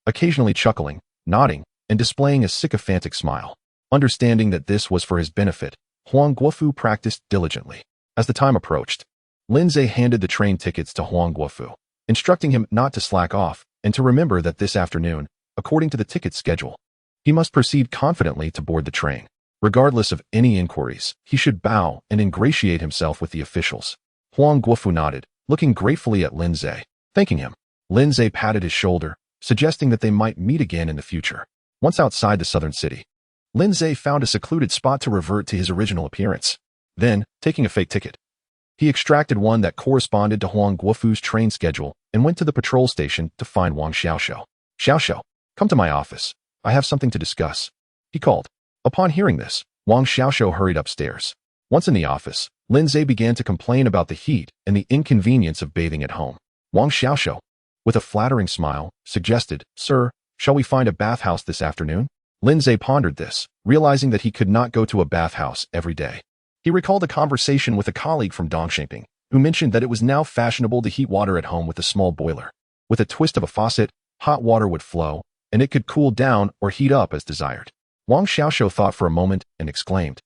occasionally chuckling, nodding, and displaying a sycophantic smile. Understanding that this was for his benefit, Huang Guofu practiced diligently. As the time approached, Lin Zhe handed the train tickets to Huang Guofu, instructing him not to slack off and to remember that this afternoon, according to the ticket schedule, he must proceed confidently to board the train. Regardless of any inquiries, he should bow and ingratiate himself with the officials. Huang Guofu nodded, looking gratefully at Lin Zhe, thanking him. Lin Zhe patted his shoulder, suggesting that they might meet again in the future. Once outside the southern city, Lin Zhe found a secluded spot to revert to his original appearance. Then, taking a fake ticket, he extracted one that corresponded to Huang Guofu's train schedule and went to the patrol station to find Wang Xiaoxiao. Xiaoxiao, come to my office. I have something to discuss, he called. Upon hearing this, Wang Xiaoxiao hurried upstairs. Once in the office, Lin Zhe began to complain about the heat and the inconvenience of bathing at home. Wang Xiaoxiao, with a flattering smile, suggested, Sir, shall we find a bathhouse this afternoon? Lin Zhe pondered this, realizing that he could not go to a bathhouse every day. He recalled a conversation with a colleague from Dongxing, who mentioned that it was now fashionable to heat water at home with a small boiler. With a twist of a faucet, hot water would flow, and it could cool down or heat up as desired. Wang Xiaoxiao thought for a moment and exclaimed,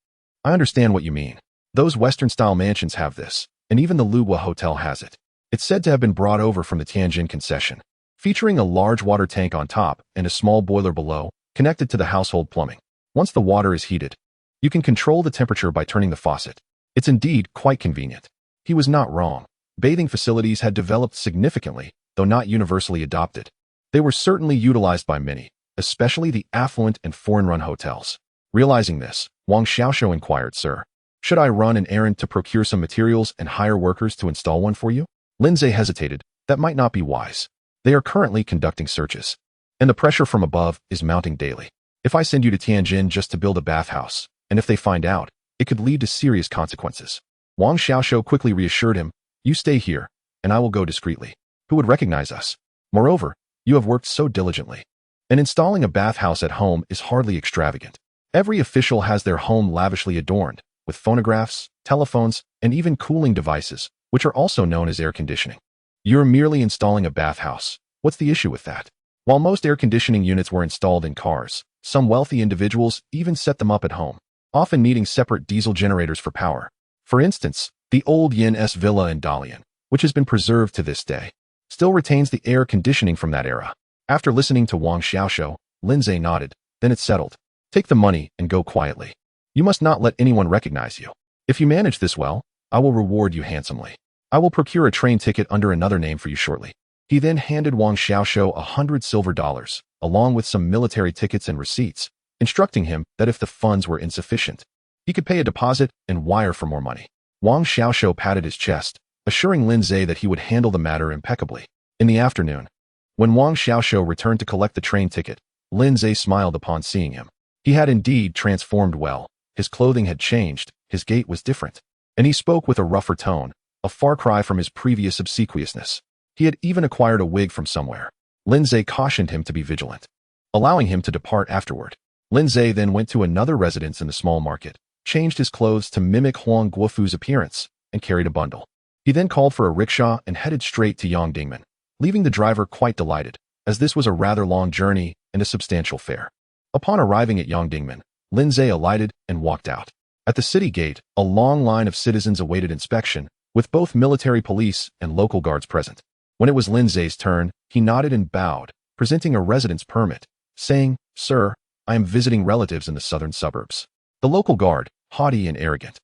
I understand what you mean. Those Western-style mansions have this, and even the Luhua Hotel has it. It's said to have been brought over from the Tianjin concession, featuring a large water tank on top and a small boiler below, connected to the household plumbing. Once the water is heated, you can control the temperature by turning the faucet. It's indeed quite convenient. He was not wrong. Bathing facilities had developed significantly, though not universally adopted. They were certainly utilized by many, especially the affluent and foreign-run hotels. Realizing this, Wang Xiaoxiao inquired, Sir, should I run an errand to procure some materials and hire workers to install one for you? Lin Zhe hesitated. That might not be wise. They are currently conducting searches, and the pressure from above is mounting daily. If I send you to Tianjin just to build a bathhouse, and if they find out, it could lead to serious consequences. Wang Xiaoxiao quickly reassured him, You stay here, and I will go discreetly. Who would recognize us? Moreover, you have worked so diligently. And installing a bathhouse at home is hardly extravagant. Every official has their home lavishly adorned, with phonographs, telephones, and even cooling devices, which are also known as air conditioning. You're merely installing a bathhouse. What's the issue with that? While most air conditioning units were installed in cars, some wealthy individuals even set them up at home, often needing separate diesel generators for power. For instance, the old Yin S villa in Dalian, which has been preserved to this day, still retains the air conditioning from that era. After listening to Wang Xiaoxiao, Lin Zhe nodded. Then it's settled. Take the money and go quietly. You must not let anyone recognize you. If you manage this well, I will reward you handsomely. I will procure a train ticket under another name for you shortly. He then handed Wang Xiaoxiao 100 silver dollars, along with some military tickets and receipts, instructing him that if the funds were insufficient, he could pay a deposit and wire for more money. Wang Xiaoxiao patted his chest, assuring Lin Zhe that he would handle the matter impeccably. In the afternoon, when Wang Xiaoxiao returned to collect the train ticket, Lin Zhe smiled upon seeing him. He had indeed transformed well. His clothing had changed, his gait was different, and he spoke with a rougher tone, a far cry from his previous obsequiousness. He had even acquired a wig from somewhere. Lin Zhe cautioned him to be vigilant, allowing him to depart afterward. Lin Zhe then went to another residence in the small market, changed his clothes to mimic Huang Guofu's appearance, and carried a bundle. He then called for a rickshaw and headed straight to Yongdingmen, leaving the driver quite delighted, as this was a rather long journey and a substantial fare. Upon arriving at Yongdingmen, Lin Zhe alighted and walked out. At the city gate, a long line of citizens awaited inspection, with both military police and local guards present. When it was Lin Zhe's turn, he nodded and bowed, presenting a residence permit, saying, Sir, I am visiting relatives in the southern suburbs. The local guard, haughty and arrogant,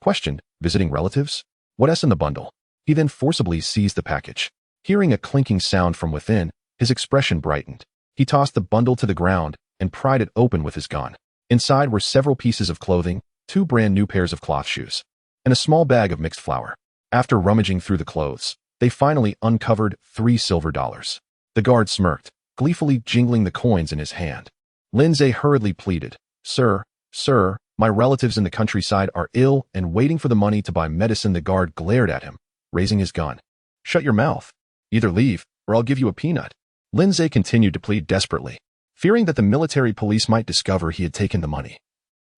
questioned, Visiting relatives? What's in the bundle? He then forcibly seized the package. Hearing a clinking sound from within, his expression brightened. He tossed the bundle to the ground and pried it open with his gun. Inside were several pieces of clothing, 2 brand new pairs of cloth shoes, and a small bag of mixed flour. After rummaging through the clothes, they finally uncovered 3 silver dollars. The guard smirked, gleefully jingling the coins in his hand. Lin Zhe hurriedly pleaded, Sir, my relatives in the countryside are ill and waiting for the money to buy medicine. The guard glared at him, raising his gun. Shut your mouth. Either leave, or I'll give you a peanut. Lindsay continued to plead desperately, fearing that the military police might discover he had taken the money.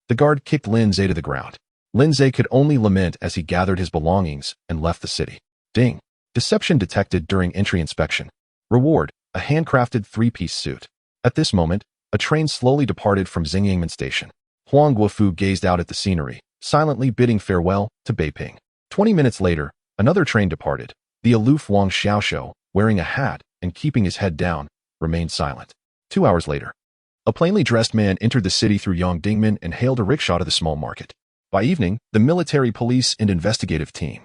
The guard kicked Lindsay to the ground. Lindsay could only lament as he gathered his belongings and left the city. Ding. Deception detected during entry inspection. Reward, a handcrafted 3-piece suit. At this moment, a train slowly departed from Beiping Station. Huang Guofu gazed out at the scenery, silently bidding farewell to Beiping. 20 minutes later, another train departed. The aloof Wang Xiaoxiu, wearing a hat and keeping his head down, remained silent. 2 hours later, a plainly dressed man entered the city through Yongdingmen and hailed a rickshaw to the small market. By evening, the military police and investigative team,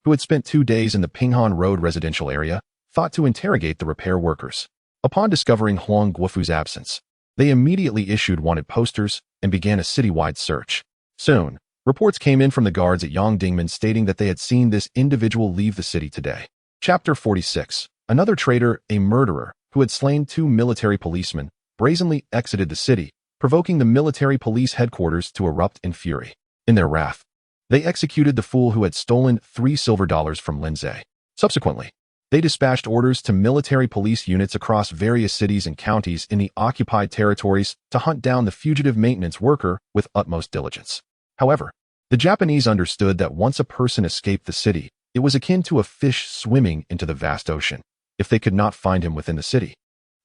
who had spent 2 days in the Pinghan Road residential area, thought to interrogate the repair workers. Upon discovering Huang Guofu's absence, they immediately issued wanted posters and began a citywide search. Soon, reports came in from the guards at Yongdingmen stating that they had seen this individual leave the city today. Chapter 46. Another traitor, a murderer, who had slain 2 military policemen, brazenly exited the city, provoking the military police headquarters to erupt in fury. In their wrath, they executed the fool who had stolen $3 silver from Lindsay. Subsequently, they dispatched orders to military police units across various cities and counties in the occupied territories to hunt down the fugitive maintenance worker with utmost diligence. However, the Japanese understood that once a person escaped the city, it was akin to a fish swimming into the vast ocean. If they could not find him within the city,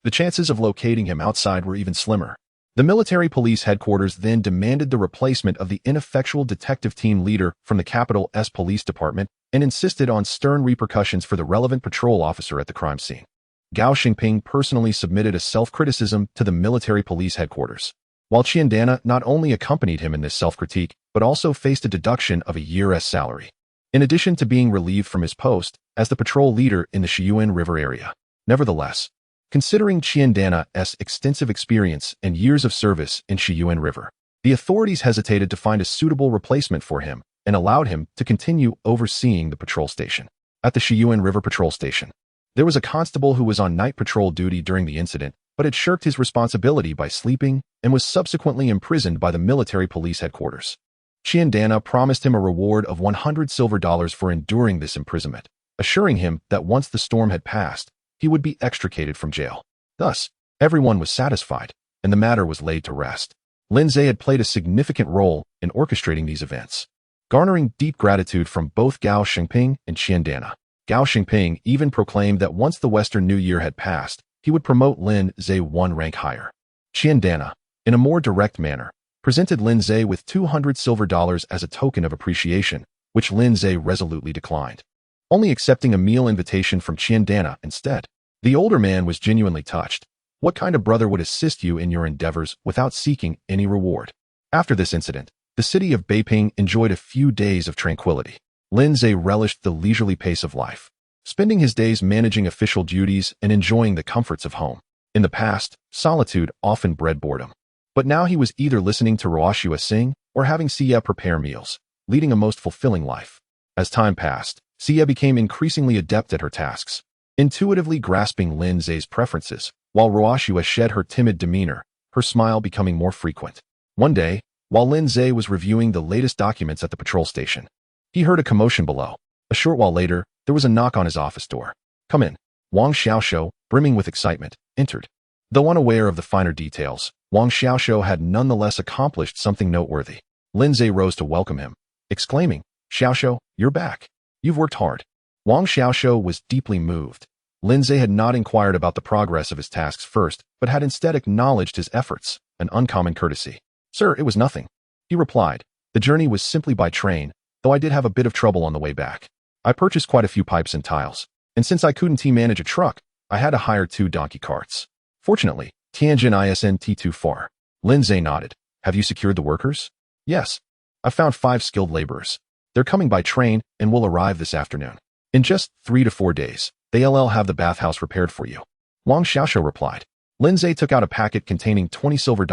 the chances of locating him outside were even slimmer. The military police headquarters then demanded the replacement of the ineffectual detective team leader from the capital's police department and insisted on stern repercussions for the relevant patrol officer at the crime scene. Gao Xingping personally submitted a self-criticism to the military police headquarters, while Qiandana not only accompanied him in this self-critique, but also faced a deduction of a year's salary, in addition to being relieved from his post as the patrol leader in the Shiyuan River area. Nevertheless, considering Qiandana's extensive experience and years of service in Shiyuan River, the authorities hesitated to find a suitable replacement for him and allowed him to continue overseeing the patrol station. At the Shiyuan River Patrol Station, there was a constable who was on night patrol duty during the incident, but had shirked his responsibility by sleeping and was subsequently imprisoned by the military police headquarters. Qiandana promised him a reward of $100 silver for enduring this imprisonment, assuring him that once the storm had passed, he would be extricated from jail. Thus, everyone was satisfied, and the matter was laid to rest. Lindsay had played a significant role in orchestrating these events, garnering deep gratitude from both Gao Xingping and Qiandana. Gao Xingping even proclaimed that once the Western New Year had passed, he would promote Lindsay 1 rank higher. Qiandana, in a more direct manner, presented Lindsay with $200 silver as a token of appreciation, which Lindsay resolutely declined, only accepting a meal invitation from Qiandana instead. The older man was genuinely touched. What kind of brother would assist you in your endeavors without seeking any reward? After this incident, the city of Beiping enjoyed a few days of tranquility. Lindsay relished the leisurely pace of life, spending his days managing official duties and enjoying the comforts of home. In the past, solitude often bred boredom, but now he was either listening to Ruoshua sing or having Xia prepare meals, leading a most fulfilling life. As time passed, Xia became increasingly adept at her tasks, intuitively grasping Lindsay's preferences, while Ruoshua shed her timid demeanor, her smile becoming more frequent. One day, while Lindsay was reviewing the latest documents at the patrol station, he heard a commotion below. A short while later, there was a knock on his office door. "Come in." Wang Xiaoxiu, brimming with excitement, entered. Though unaware of the finer details, Wang Xiaoxiu had nonetheless accomplished something noteworthy. Lindsay rose to welcome him, exclaiming, "Xiaoxiu, you're back. You've worked hard." Wang Xiaoxiu was deeply moved. Lindsay had not inquired about the progress of his tasks first, but had instead acknowledged his efforts, an uncommon courtesy. "Sir, it was nothing," he replied. "The journey was simply by train, though I did have a bit of trouble on the way back. I purchased quite a few pipes and tiles, and since I couldn't manage a truck, I had to hire 2 donkey carts. Fortunately, Tianjin isn't too far." Lindsay nodded. "Have you secured the workers?" "Yes. I found 5 skilled laborers. They're coming by train and will arrive this afternoon. In just 3 to 4 days, they'll have the bathhouse repaired for you," Wang Xiaoxiu replied. Lindsay took out a packet containing $20 silver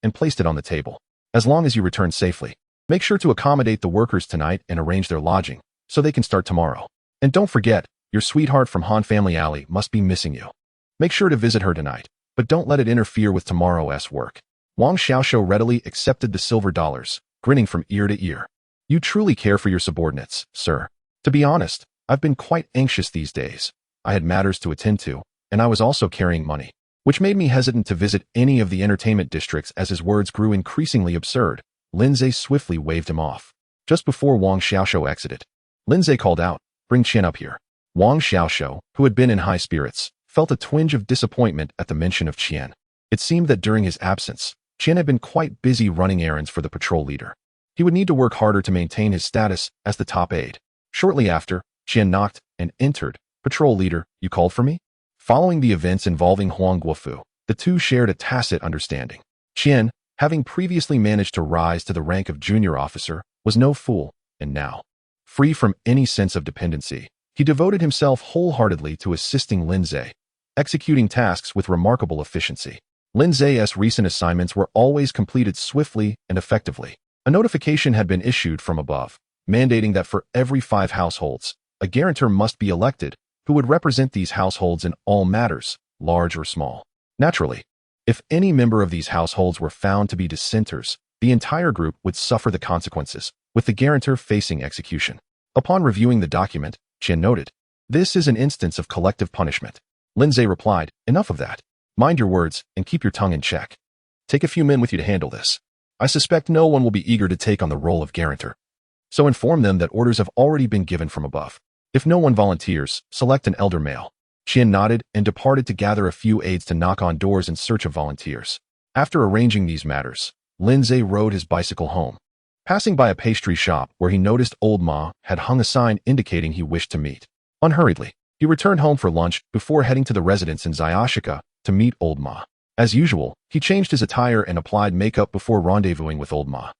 and placed it on the table. "As long as you return safely, make sure to accommodate the workers tonight and arrange their lodging, so they can start tomorrow. And don't forget, your sweetheart from Han Family Alley must be missing you. Make sure to visit her tonight, but don't let it interfere with tomorrow's work." Wang Xiaoxiu readily accepted the silver dollars, grinning from ear to ear. "You truly care for your subordinates, sir. To be honest, I've been quite anxious these days. I had matters to attend to, and I was also carrying money, which made me hesitant to visit any of the entertainment districts. As his words grew increasingly absurd, Lindsay swiftly waved him off. Just before Wang Xiaoshuo exited, Lindsay called out, "Bring Qian up here." Wang Xiaoshuo, who had been in high spirits, felt a twinge of disappointment at the mention of Qian. It seemed that during his absence, Qian had been quite busy running errands for the patrol leader. He would need to work harder to maintain his status as the top aide. Shortly after, Qian knocked and entered. "Patrol leader, you called for me?" Following the events involving Huang Guofu, the two shared a tacit understanding. Qian, having previously managed to rise to the rank of junior officer, was no fool, and now, free from any sense of dependency, he devoted himself wholeheartedly to assisting Lindsay, executing tasks with remarkable efficiency. Lindsay's recent assignments were always completed swiftly and effectively. A notification had been issued from above, mandating that for every 5 households, a guarantor must be elected who would represent these households in all matters, large or small. Naturally, if any member of these households were found to be dissenters, the entire group would suffer the consequences, with the guarantor facing execution. Upon reviewing the document, Qian noted, "This is an instance of collective punishment." Lindsay replied, "Enough of that. Mind your words and keep your tongue in check. Take a few men with you to handle this. I suspect no one will be eager to take on the role of guarantor. So inform them that orders have already been given from above. If no one volunteers, select an elder male." Qian nodded and departed to gather a few aides to knock on doors in search of volunteers. After arranging these matters, Lindsay rode his bicycle home. Passing by a pastry shop where he noticed old Ma had hung a sign indicating he wished to meet. Unhurriedly, he returned home for lunch before heading to the residence in Xiaoshika to meet old Ma. As usual, he changed his attire and applied makeup before rendezvousing with old Ma.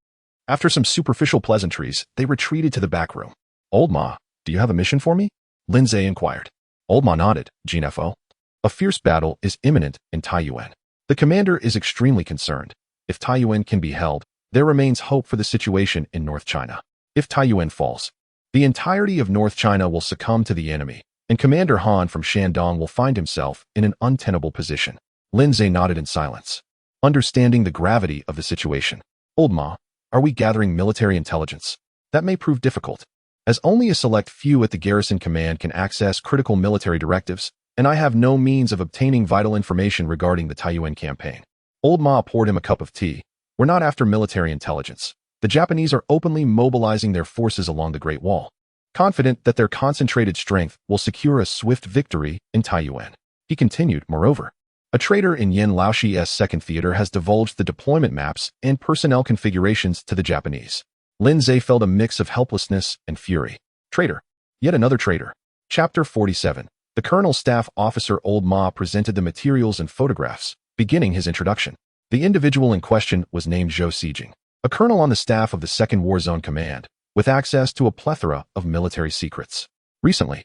After some superficial pleasantries, they retreated to the back room. "Old Ma, do you have a mission for me?" Lindsay inquired. Old Ma nodded. "GNFO. A fierce battle is imminent in Taiyuan. The commander is extremely concerned. If Taiyuan can be held, there remains hope for the situation in North China. If Taiyuan falls, the entirety of North China will succumb to the enemy, and Commander Han from Shandong will find himself in an untenable position." Lindsay nodded in silence, understanding the gravity of the situation. "Old Ma, are we gathering military intelligence? That may prove difficult, as only a select few at the garrison command can access critical military directives, and I have no means of obtaining vital information regarding the Taiyuan campaign." Old Ma poured him a cup of tea. "We're not after military intelligence. The Japanese are openly mobilizing their forces along the Great Wall, confident that their concentrated strength will secure a swift victory in Taiyuan." He continued, "Moreover, a traitor in Yen Laoxi's second theater has divulged the deployment maps and personnel configurations to the Japanese." Lindsay felt a mix of helplessness and fury. Traitor. Yet another traitor. Chapter 47. The Colonel's staff officer Old Ma presented the materials and photographs, beginning his introduction. The individual in question was named Zhou Sijing, a colonel on the staff of the 2nd War Zone Command, with access to a plethora of military secrets. Recently,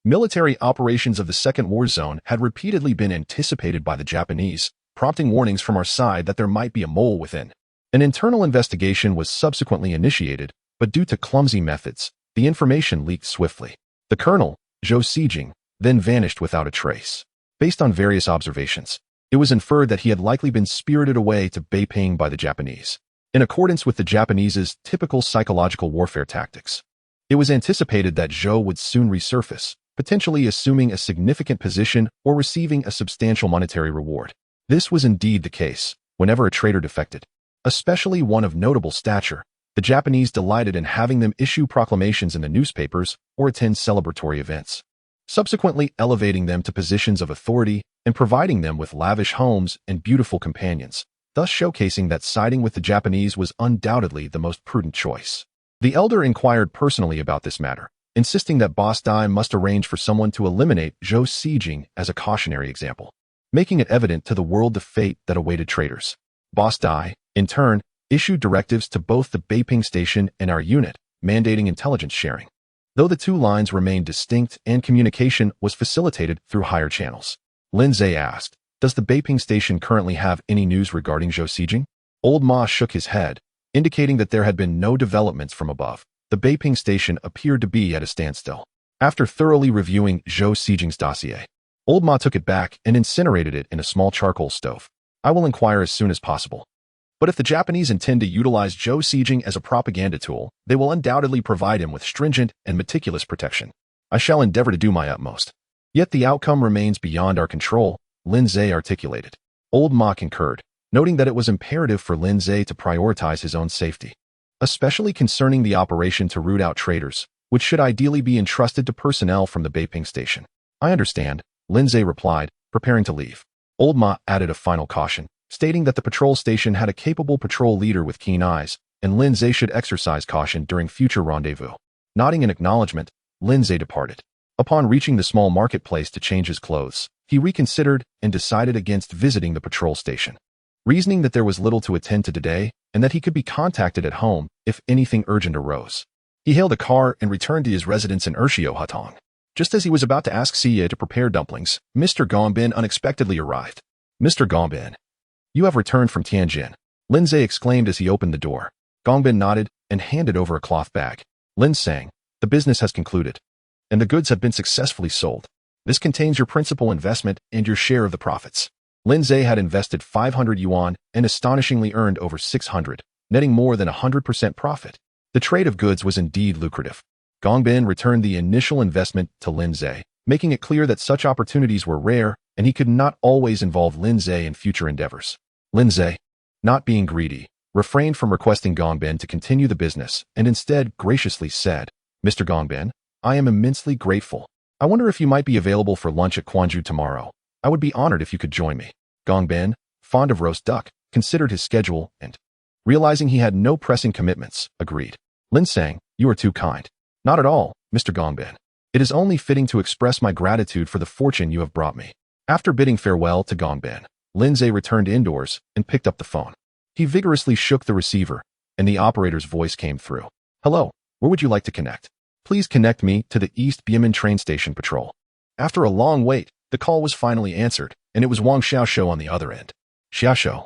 military operations of the 2nd War Zone had repeatedly been anticipated by the Japanese, prompting warnings from our side that there might be a mole within. An internal investigation was subsequently initiated, but due to clumsy methods, the information leaked swiftly. The colonel, Zhou Sijing, then vanished without a trace. Based on various observations, it was inferred that he had likely been spirited away to Beiping by the Japanese, in accordance with the Japanese's typical psychological warfare tactics. It was anticipated that Zhou would soon resurface, potentially assuming a significant position or receiving a substantial monetary reward. This was indeed the case. Whenever a traitor defected, especially one of notable stature, the Japanese delighted in having them issue proclamations in the newspapers or attend celebratory events, subsequently elevating them to positions of authority and providing them with lavish homes and beautiful companions, thus showcasing that siding with the Japanese was undoubtedly the most prudent choice. The elder inquired personally about this matter, insisting that Boss Dai must arrange for someone to eliminate Zhou Sijing as a cautionary example, making it evident to the world the fate that awaited traitors. Boss Dai, in turn, issued directives to both the Beiping Station and our unit, mandating intelligence sharing, though the two lines remained distinct and communication was facilitated through higher channels. Lindsay asked, "Does the Beiping Station currently have any news regarding Zhou Sijing?" Old Ma shook his head, indicating that there had been no developments from above. The Beiping Station appeared to be at a standstill. After thoroughly reviewing Zhou Sijing's dossier, Old Ma took it back and incinerated it in a small charcoal stove. "I will inquire as soon as possible. But if the Japanese intend to utilize Zhou Sijing as a propaganda tool, they will undoubtedly provide him with stringent and meticulous protection. I shall endeavor to do my utmost." Yet the outcome remains beyond our control, Lindsay articulated. Old Ma concurred, noting that it was imperative for Lindsay to prioritize his own safety, especially concerning the operation to root out traitors, which should ideally be entrusted to personnel from the Beiping Station. I understand, Lindsay replied, preparing to leave. Old Ma added a final caution, stating that the patrol station had a capable patrol leader with keen eyes, and Lindsay should exercise caution during future rendezvous. Nodding in acknowledgement, Lindsay departed. Upon reaching the small marketplace to change his clothes, he reconsidered and decided against visiting the patrol station, reasoning that there was little to attend to today and that he could be contacted at home if anything urgent arose. He hailed a car and returned to his residence in Hatong. Just as he was about to ask Xie to prepare dumplings, Mr. Gongbin unexpectedly arrived. Mr. Gongbin, you have returned from Tianjin, Lindsay exclaimed as he opened the door. Gongbin nodded and handed over a cloth bag. Lin sang, the business has concluded, and the goods have been successfully sold. This contains your principal investment and your share of the profits. Lindsay had invested 500 yuan and astonishingly earned over 600, netting more than 100% profit. The trade of goods was indeed lucrative. Gongbin returned the initial investment to Lindsay, making it clear that such opportunities were rare and he could not always involve Lindsay in future endeavors. Lindsay, not being greedy, refrained from requesting Gongbin to continue the business and instead graciously said, Mr. Gongbin, I am immensely grateful. I wonder if you might be available for lunch at Quanju tomorrow. I would be honored if you could join me. Gongbin, fond of roast duck, considered his schedule and, realizing he had no pressing commitments, agreed. Lin sang, you are too kind. Not at all, Mr. Gongbin. It is only fitting to express my gratitude for the fortune you have brought me. After bidding farewell to Gongbin, Lindsay returned indoors and picked up the phone. He vigorously shook the receiver, and the operator's voice came through. Hello, where would you like to connect? Please connect me to the East Beiping train station patrol. After a long wait, the call was finally answered, and it was Wang Xiaoshou on the other end. Xiaoshou,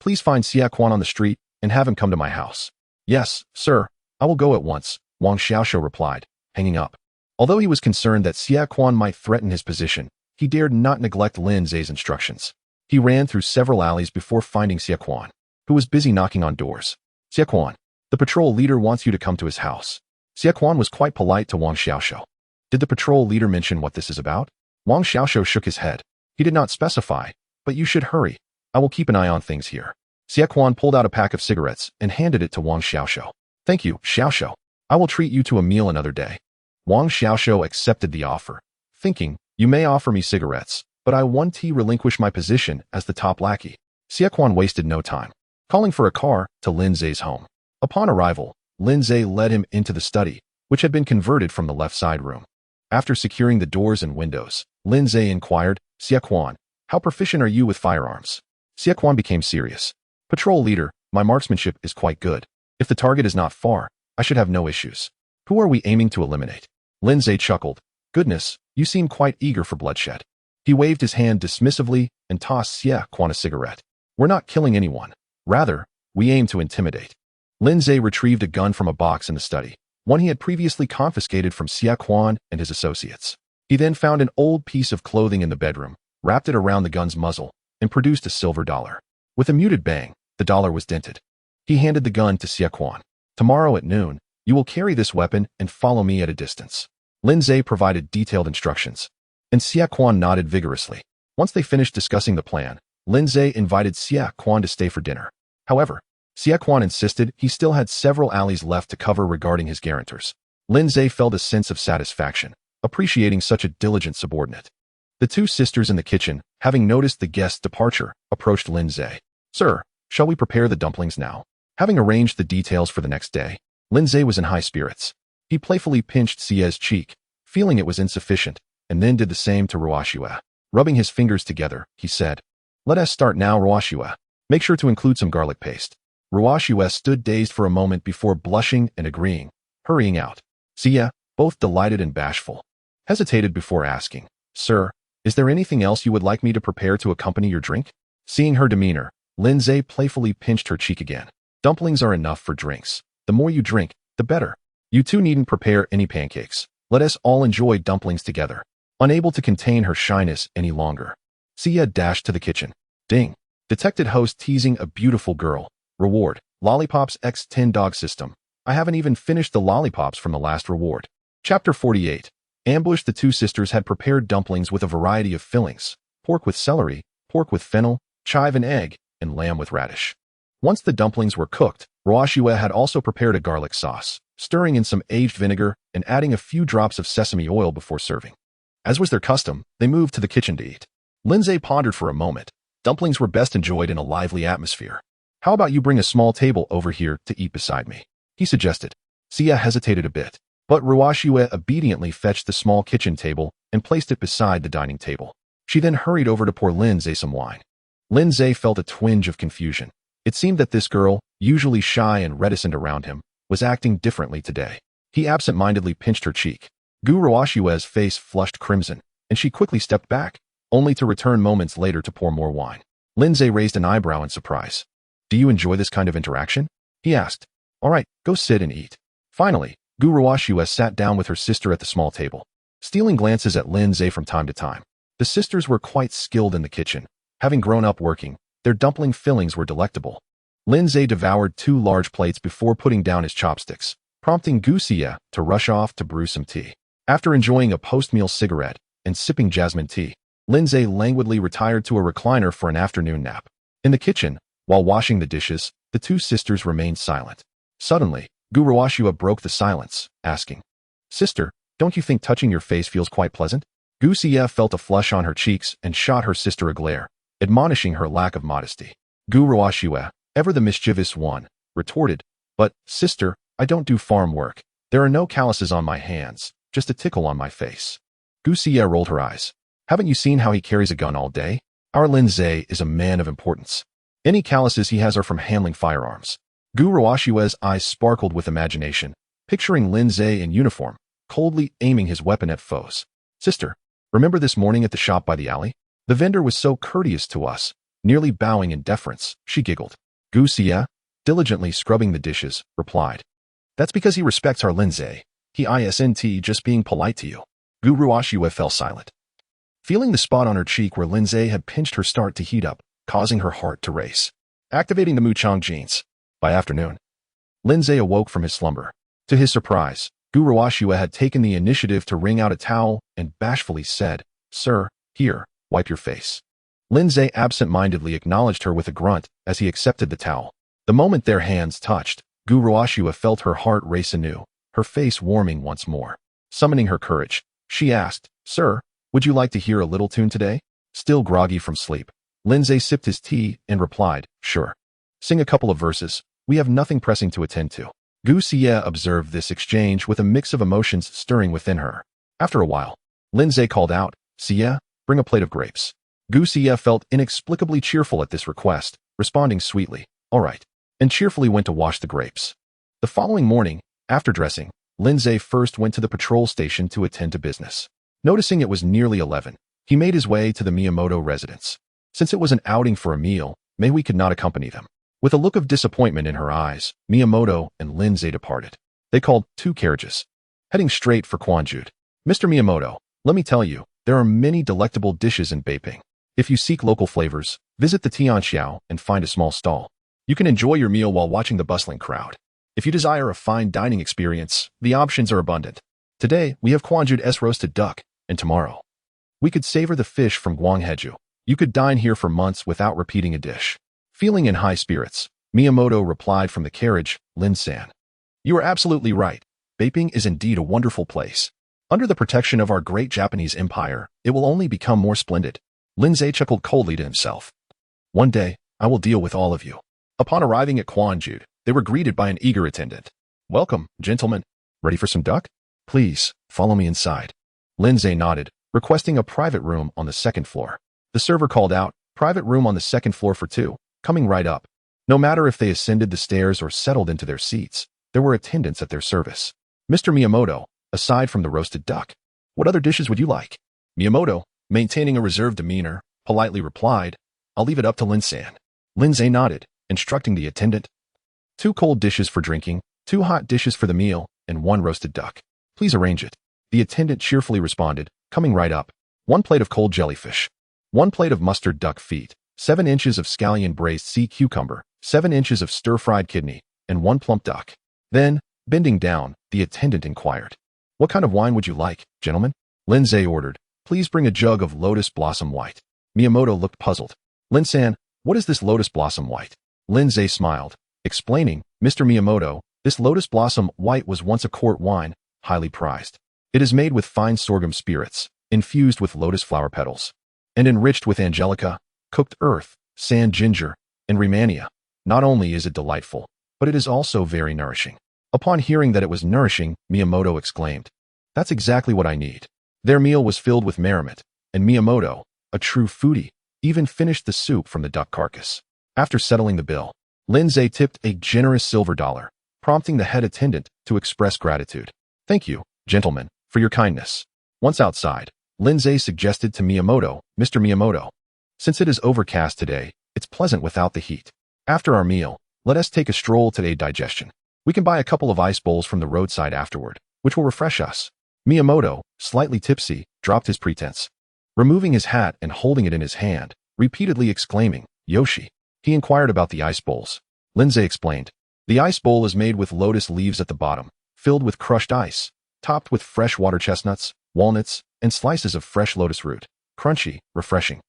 please find Xia Quan on the street and have him come to my house. Yes, sir, I will go at once, Wang Xiaoshou replied, hanging up. Although he was concerned that Xia Quan might threaten his position, he dared not neglect Lin Zai's instructions. He ran through several alleys before finding Xia Quan, who was busy knocking on doors. Xia Quan, the patrol leader wants you to come to his house. Xia Quan was quite polite to Wang Xiaoshou. Did the patrol leader mention what this is about? Wang Xiaoshou shook his head. He did not specify, but you should hurry. I will keep an eye on things here. Xia Quan pulled out a pack of cigarettes and handed it to Wang Xiaoshou. Thank you, Xiaoshou. I will treat you to a meal another day. Wang Xiaoshou accepted the offer, thinking, you may offer me cigarettes, but I want to relinquish my position as the top lackey. Xia Quan wasted no time, calling for a car to Lin Zai's home. Upon arrival, Lin Zai led him into the study, which had been converted from the left side room. After securing the doors and windows, Lin Zai inquired, Xia Quan, how proficient are you with firearms? Xia Quan became serious. Patrol leader, my marksmanship is quite good. If the target is not far, I should have no issues. Who are we aiming to eliminate? Lin Zai chuckled. Goodness, you seem quite eager for bloodshed. He waved his hand dismissively and tossed Xia Quan a cigarette. We're not killing anyone. Rather, we aim to intimidate. Lin Zai retrieved a gun from a box in the study, one he had previously confiscated from Xia Quan and his associates. He then found an old piece of clothing in the bedroom, wrapped it around the gun's muzzle, and produced a silver dollar. With a muted bang, the dollar was dented. He handed the gun to Xia Quan. Tomorrow at noon, you will carry this weapon and follow me at a distance. Lin Zai provided detailed instructions, and Xia Quan nodded vigorously. Once they finished discussing the plan, Lin Zai invited Xia Quan to stay for dinner. However, Xia Quan insisted he still had several alleys left to cover regarding his guarantors. Lin Zai felt a sense of satisfaction, appreciating such a diligent subordinate. The two sisters in the kitchen, having noticed the guest's departure, approached Lin Zai. Sir, shall we prepare the dumplings now? Having arranged the details for the next day, Lin Zai was in high spirits. He playfully pinched Xia's cheek, feeling it was insufficient, and then did the same to Ruoxue. Rubbing his fingers together, he said, Let us start now, Ruoxue. Make sure to include some garlic paste. Ruoxue stood dazed for a moment before blushing and agreeing, hurrying out. Xia, both delighted and bashful, hesitated before asking, Sir, is there anything else you would like me to prepare to accompany your drink? Seeing her demeanor, Lin Zai playfully pinched her cheek again. Dumplings are enough for drinks. The more you drink, the better. You two needn't prepare any pancakes. Let us all enjoy dumplings together. Unable to contain her shyness any longer, Xia dashed to the kitchen. Ding! Detected host teasing a beautiful girl. Reward, Lollipops x 10 dog system. I haven't even finished the lollipops from the last reward. Chapter 48. Ambushed, the two sisters had prepared dumplings with a variety of fillings: pork with celery, pork with fennel, chive and egg, and lamb with radish. Once the dumplings were cooked, Roashue had also prepared a garlic sauce, stirring in some aged vinegar and adding a few drops of sesame oil before serving. As was their custom, they moved to the kitchen to eat. Lindsay pondered for a moment. Dumplings were best enjoyed in a lively atmosphere. "How about you bring a small table over here to eat beside me?" he suggested. Sia hesitated a bit, but Roashue obediently fetched the small kitchen table and placed it beside the dining table. She then hurried over to pour Lindsay some wine. Lindsay felt a twinge of confusion. It seemed that this girl, usually shy and reticent around him, was acting differently today. He absent-mindedly pinched her cheek. Roashue's face flushed crimson, and she quickly stepped back, only to return moments later to pour more wine. Lindsay raised an eyebrow in surprise. "Do you enjoy this kind of interaction?" he asked. "All right, go sit and eat." Finally, Roashue sat down with her sister at the small table, stealing glances at Lindsay from time to time. The sisters were quite skilled in the kitchen. Having grown up working, their dumpling fillings were delectable. Lindsay devoured 2 large plates before putting down his chopsticks, prompting Sia to rush off to brew some tea. After enjoying a post-meal cigarette and sipping jasmine tea, Lindsay languidly retired to a recliner for an afternoon nap. In the kitchen, while washing the dishes, the two sisters remained silent. Suddenly, Roashue broke the silence, asking, "Sister, don't you think touching your face feels quite pleasant?" Sia felt a flush on her cheeks and shot her sister a glare, admonishing her lack of modesty. Roashue, ever the mischievous one, retorted, "But, sister, I don't do farm work. There are no calluses on my hands, just a tickle on my face." Sia rolled her eyes. "Haven't you seen how he carries a gun all day? Our Lindsay is a man of importance. Any calluses he has are from handling firearms." Roashue's eyes sparkled with imagination, picturing Lindsay in uniform, coldly aiming his weapon at foes. "Sister, remember this morning at the shop by the alley? The vendor was so courteous to us, nearly bowing in deference," she giggled. Sia, diligently scrubbing the dishes, replied, "That's because he respects our Lindsay. He isn't just being polite to you." Roashue fell silent. Feeling the spot on her cheek where Lindsay had pinched her start to heat up, causing her heart to race. Activating the Muchang genes. By afternoon, Lindsay awoke from his slumber. To his surprise, Roashue had taken the initiative to wring out a towel and bashfully said, "Sir, here, wipe your face." Lindsay absent-mindedly acknowledged her with a grunt as he accepted the towel. The moment their hands touched, Roashue felt her heart race anew, her face warming once more. Summoning her courage, she asked, "Sir, would you like to hear a little tune today?" Still groggy from sleep, Lindsay sipped his tea and replied, "Sure. Sing a couple of verses. We have nothing pressing to attend to." Sia observed this exchange with a mix of emotions stirring within her. After a while, Lindsay called out, "Sia, bring a plate of grapes." Sia felt inexplicably cheerful at this request, responding sweetly, "All right," and cheerfully went to wash the grapes. The following morning, after dressing, Lindsay first went to the patrol station to attend to business. Noticing it was nearly 11, he made his way to the Miyamoto residence. Since it was an outing for a meal, Mei could not accompany them. With a look of disappointment in her eyes, Miyamoto and Lindsay departed. They called 2 carriages, heading straight for Quanjude. "Mr. Miyamoto, let me tell you, there are many delectable dishes in Beiping. If you seek local flavors, visit the Tianxiao and find a small stall. You can enjoy your meal while watching the bustling crowd. If you desire a fine dining experience, the options are abundant. Today, we have Quanjude's roasted duck, and tomorrow, we could savor the fish from Guangheju. You could dine here for months without repeating a dish." Feeling in high spirits, Miyamoto replied from the carriage, "Lin-san, you are absolutely right. Beiping is indeed a wonderful place. Under the protection of our great Japanese empire, it will only become more splendid." Lindsay chuckled coldly to himself. "One day, I will deal with all of you." Upon arriving at Quanjude, they were greeted by an eager attendant. "Welcome, gentlemen. Ready for some duck? Please, follow me inside." Lindsay nodded, requesting a private room on the 2nd floor. The server called out, "Private room on the 2nd floor for 2, coming right up." No matter if they ascended the stairs or settled into their seats, there were attendants at their service. "Mr. Miyamoto, aside from the roasted duck, what other dishes would you like?" Miyamoto, maintaining a reserved demeanor, politely replied, "I'll leave it up to Lin-san." Lindsay nodded, instructing the attendant, 2 cold dishes for drinking, 2 hot dishes for the meal, and 1 roasted duck. Please arrange it." The attendant cheerfully responded, coming right up. 1 plate of cold jellyfish, 1 plate of mustard duck feet, 7 inches of scallion braised sea cucumber, 7 inches of stir-fried kidney, and 1 plump duck. Then, bending down, the attendant inquired, What kind of wine would you like, gentlemen? Lin-Zai ordered. Please bring a jug of lotus blossom white. Miyamoto looked puzzled. Lin-san, what is this lotus blossom white? Lin-Zai smiled, explaining, Mr. Miyamoto, this lotus blossom white was once a court wine, highly prized. It is made with fine sorghum spirits, infused with lotus flower petals, and enriched with angelica, cooked earth, sand ginger, and Rehmannia. Not only is it delightful, but it is also very nourishing. Upon hearing that it was nourishing, Miyamoto exclaimed, That's exactly what I need. Their meal was filled with merriment, and Miyamoto, a true foodie, even finished the soup from the duck carcass. After settling the bill, Lin-Zai tipped a generous silver dollar, prompting the head attendant to express gratitude. Thank you, gentlemen, for your kindness. Once outside, Lin-Zai suggested to Miyamoto, Mr. Miyamoto, since it is overcast today, it's pleasant without the heat. After our meal, let us take a stroll to aid digestion. We can buy a couple of ice bowls from the roadside afterward, which will refresh us. Miyamoto, slightly tipsy, dropped his pretense, removing his hat and holding it in his hand, repeatedly exclaiming, Yoshi. He inquired about the ice bowls. Lin-Zai explained, the ice bowl is made with lotus leaves at the bottom, filled with crushed ice, topped with fresh water chestnuts, walnuts, and slices of fresh lotus root, crunchy, refreshing,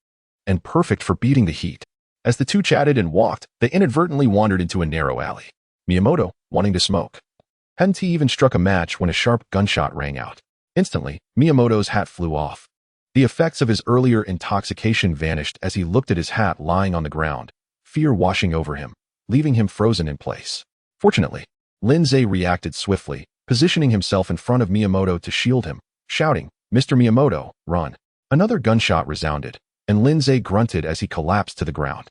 and perfect for beating the heat. As the two chatted and walked, they inadvertently wandered into a narrow alley. Miyamoto, wanting to smoke, hadn't he even struck a match when a sharp gunshot rang out. Instantly, Miyamoto's hat flew off. The effects of his earlier intoxication vanished as he looked at his hat lying on the ground, fear washing over him, leaving him frozen in place. Fortunately, Lin-Zai reacted swiftly, positioning himself in front of Miyamoto to shield him, shouting, Mr. Miyamoto, run. Another gunshot resounded, and Lin-Zai grunted as he collapsed to the ground.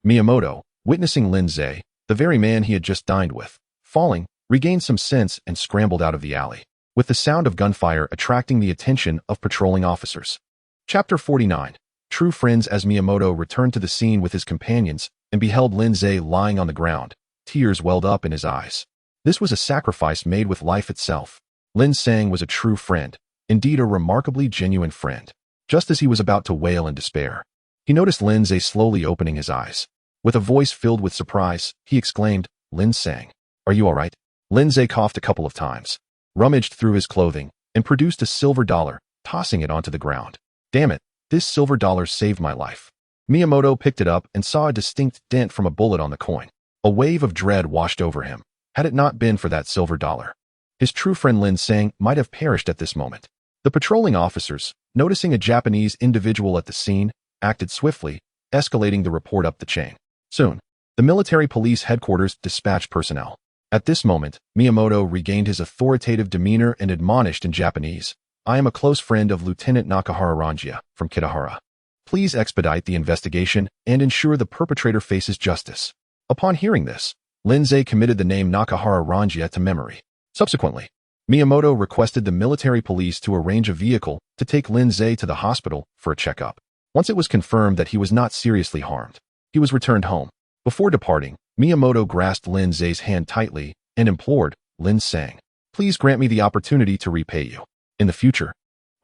Miyamoto, witnessing Lin-Zai, the very man he had just dined with, falling, regained some sense and scrambled out of the alley, with the sound of gunfire attracting the attention of patrolling officers. Chapter 49. True friends. As Miyamoto returned to the scene with his companions and beheld Lin-Zai lying on the ground, tears welled up in his eyes. This was a sacrifice made with life itself. Lin-Sang was a true friend, indeed a remarkably genuine friend. Just as he was about to wail in despair, he noticed Lin-Zai slowly opening his eyes. With a voice filled with surprise, he exclaimed, Lin-Sang, are you all right? Lin-Zai coughed a couple of times, rummaged through his clothing, and produced a silver dollar, tossing it onto the ground. Damn it, this silver dollar saved my life. Miyamoto picked it up and saw a distinct dent from a bullet on the coin. A wave of dread washed over him. Had it not been for that silver dollar, his true friend Lin-Sang might have perished at this moment. The patrolling officers, noticing a Japanese individual at the scene, acted swiftly, escalating the report up the chain. Soon, the military police headquarters dispatched personnel. At this moment, Miyamoto regained his authoritative demeanor and admonished in Japanese, I am a close friend of Lieutenant Nakahara Ranjia from Kitahara. Please expedite the investigation and ensure the perpetrator faces justice. Upon hearing this, Lin-Zai committed the name Nakahara Ranjia to memory. Subsequently, Miyamoto requested the military police to arrange a vehicle to take Lin-Zai to the hospital for a checkup. Once it was confirmed that he was not seriously harmed, he was returned home. Before departing, Miyamoto grasped Lin-Zai's hand tightly and implored, Lin-Sang, please grant me the opportunity to repay you. In the future,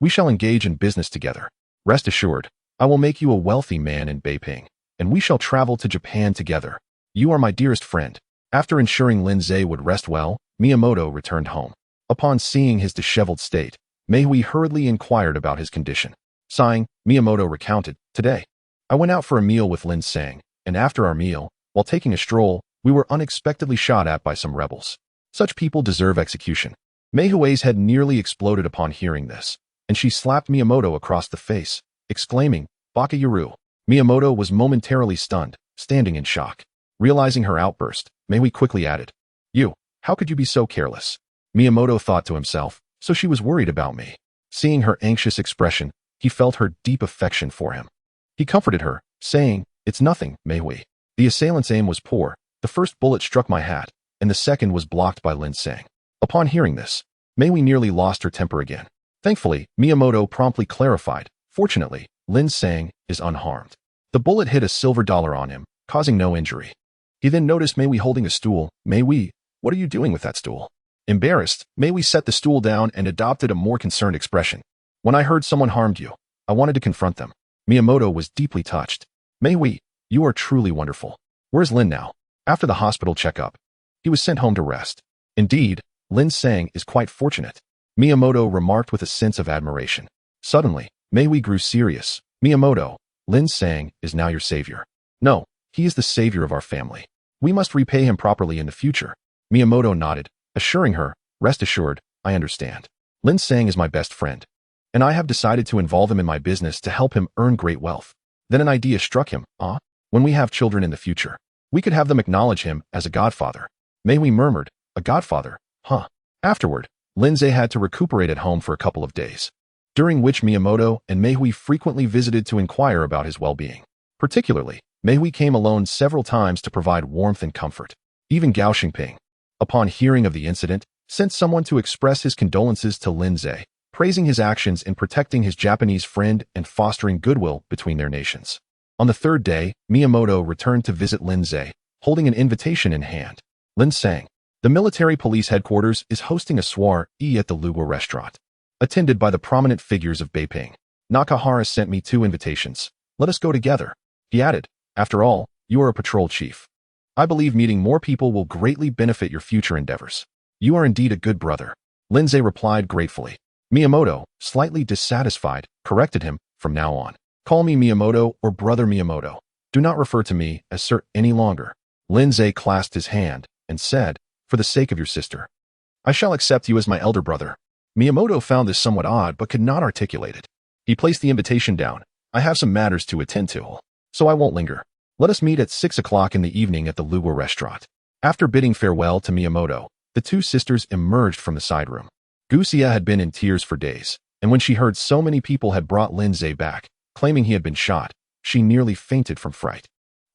we shall engage in business together. Rest assured, I will make you a wealthy man in Beiping, and we shall travel to Japan together. You are my dearest friend. After ensuring Lin-Zai would rest well, Miyamoto returned home. Upon seeing his disheveled state, Meihui hurriedly inquired about his condition. Sighing, Miyamoto recounted, Today, I went out for a meal with Lin-Sang, and after our meal, while taking a stroll, we were unexpectedly shot at by some rebels. Such people deserve execution. Meihui's head nearly exploded upon hearing this, and she slapped Miyamoto across the face, exclaiming, Baka Yuru. Miyamoto was momentarily stunned, standing in shock. Realizing her outburst, Meihui quickly added, You, how could you be so careless? Miyamoto thought to himself, so she was worried about me. Seeing her anxious expression, he felt her deep affection for him. He comforted her, saying, It's nothing, Meihui. The assailant's aim was poor. The first bullet struck my hat, and the second was blocked by Lin-Sang. Upon hearing this, Meihui nearly lost her temper again. Thankfully, Miyamoto promptly clarified, Fortunately, Lin-Sang is unharmed. The bullet hit a silver dollar on him, causing no injury. He then noticed Meihui holding a stool. Meihui, what are you doing with that stool? Embarrassed, Meihui set the stool down and adopted a more concerned expression. When I heard someone harmed you, I wanted to confront them. Miyamoto was deeply touched. Meihui, you are truly wonderful. Where's Lin now? After the hospital checkup, he was sent home to rest. Indeed, Lin-Sang is quite fortunate. Miyamoto remarked with a sense of admiration. Suddenly, Meihui grew serious. Miyamoto, Lin Sang is now your savior. No, he is the savior of our family. We must repay him properly in the future. Miyamoto nodded, assuring her, rest assured, I understand. Lin Sang is my best friend, and I have decided to involve him in my business to help him earn great wealth. Then an idea struck him. When we have children in the future, we could have them acknowledge him as a godfather. Meihui murmured, a godfather, huh? Afterward, Lindsay had to recuperate at home for a couple of days, during which Miyamoto and Meihui frequently visited to inquire about his well-being. Particularly, Meihui came alone several times to provide warmth and comfort. Even Gao Xingping, upon hearing of the incident, sent someone to express his condolences to Lindsay, praising his actions in protecting his Japanese friend and fostering goodwill between their nations. On the third day, Miyamoto returned to visit Lindsay, holding an invitation in hand. Lin Sang, the military police headquarters, is hosting a soiree at the Lugua restaurant, attended by the prominent figures of Beiping. Nakahara sent me 2 invitations. Let us go together. He added, after all, you are a patrol chief. I believe meeting more people will greatly benefit your future endeavors. You are indeed a good brother. Lindsay replied gratefully. Miyamoto, slightly dissatisfied, corrected him, from now on. Call me Miyamoto or Brother Miyamoto. Do not refer to me as Sir any longer. Lindsay clasped his hand and said, for the sake of your sister, I shall accept you as my elder brother. Miyamoto found this somewhat odd but could not articulate it. He placed the invitation down. I have some matters to attend to, so I won't linger. Let us meet at 6 o'clock in the evening at the Lugua restaurant. After bidding farewell to Miyamoto, the 2 sisters emerged from the side room. Gusia had been in tears for days, and when she heard so many people had brought Lindsay back, claiming he had been shot, she nearly fainted from fright.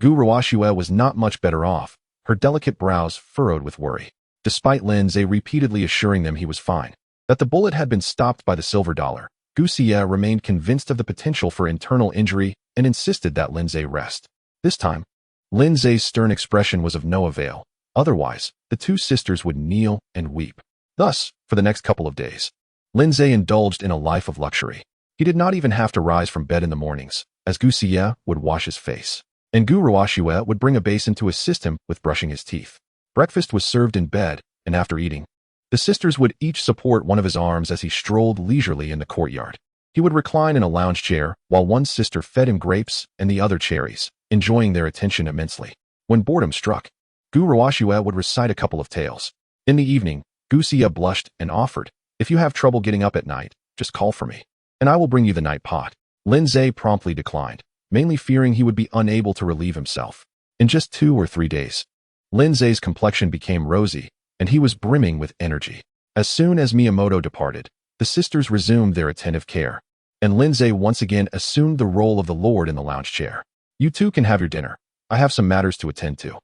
Gu Rawashue was not much better off, her delicate brows furrowed with worry, despite Lindsay repeatedly assuring them he was fine. That the bullet had been stopped by the silver dollar, Gusia remained convinced of the potential for internal injury and insisted that Lindsay rest. This time, Lindsay's stern expression was of no avail. Otherwise, the 2 sisters would kneel and weep. Thus, for the next couple of days, Lindsay indulged in a life of luxury. He did not even have to rise from bed in the mornings, as Gusia would wash his face, and Gu Rawashue would bring a basin to assist him with brushing his teeth. Breakfast was served in bed, and after eating, the sisters would each support one of his arms as he strolled leisurely in the courtyard. He would recline in a lounge chair, while one sister fed him grapes and the other cherries, enjoying their attention immensely. When boredom struck, Gu Rawashue would recite a couple of tales. In the evening, Gusia blushed and offered, if you have trouble getting up at night, just call for me, and I will bring you the night pot. Lindsay promptly declined, mainly fearing he would be unable to relieve himself. In just 2 or 3 days, Lindsay's complexion became rosy, and he was brimming with energy. As soon as Miyamoto departed, the sisters resumed their attentive care, and Lindsay once again assumed the role of the lord in the lounge chair. You 2 can have your dinner. I have some matters to attend to.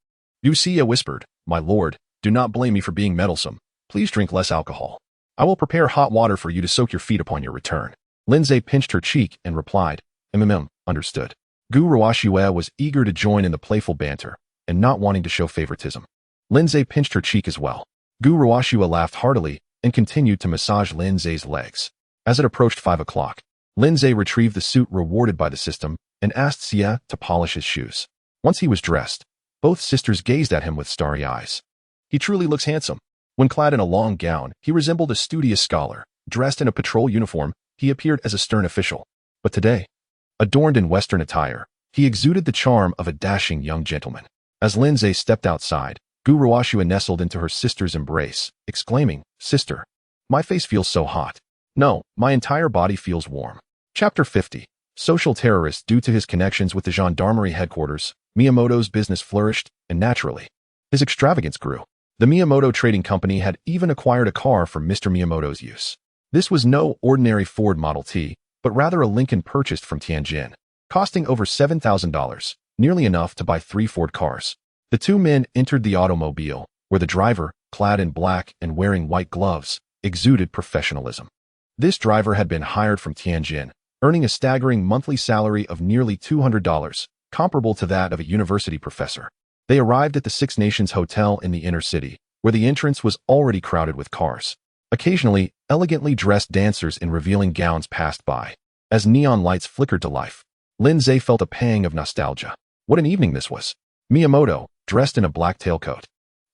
Gusia whispered, my lord, do not blame me for being meddlesome. Please drink less alcohol. I will prepare hot water for you to soak your feet upon your return. Lindsay pinched her cheek and replied, understood. Gu Rawashue was eager to join in the playful banter, and not wanting to show favoritism. Lindsay pinched her cheek as well. Gu Rawashue laughed heartily and continued to massage Lindsay's legs. As it approached 5 o'clock, Lindsay retrieved the suit rewarded by the system and asked Xia to polish his shoes. Once he was dressed, both sisters gazed at him with starry eyes. He truly looks handsome. When clad in a long gown, he resembled a studious scholar. Dressed in a patrol uniform, he appeared as a stern official. But today, adorned in Western attire, he exuded the charm of a dashing young gentleman. As Lindsay stepped outside, Gu Rawashue nestled into her sister's embrace, exclaiming, Sister, my face feels so hot. No, my entire body feels warm. Chapter 50. Social terrorist. Due to his connections with the gendarmerie headquarters, Miyamoto's business flourished, and naturally, his extravagance grew. The Miyamoto Trading Company had even acquired a car for Mr. Miyamoto's use. This was no ordinary Ford Model T, but rather a Lincoln purchased from Tianjin, costing over $7,000, nearly enough to buy 3 Ford cars. The 2 men entered the automobile, where the driver, clad in black and wearing white gloves, exuded professionalism. This driver had been hired from Tianjin, earning a staggering monthly salary of nearly $200, comparable to that of a university professor. They arrived at the Six Nations Hotel in the inner city, where the entrance was already crowded with cars. Occasionally, elegantly dressed dancers in revealing gowns passed by. As neon lights flickered to life, Lindsay felt a pang of nostalgia. What an evening this was! Miyamoto, dressed in a black tailcoat,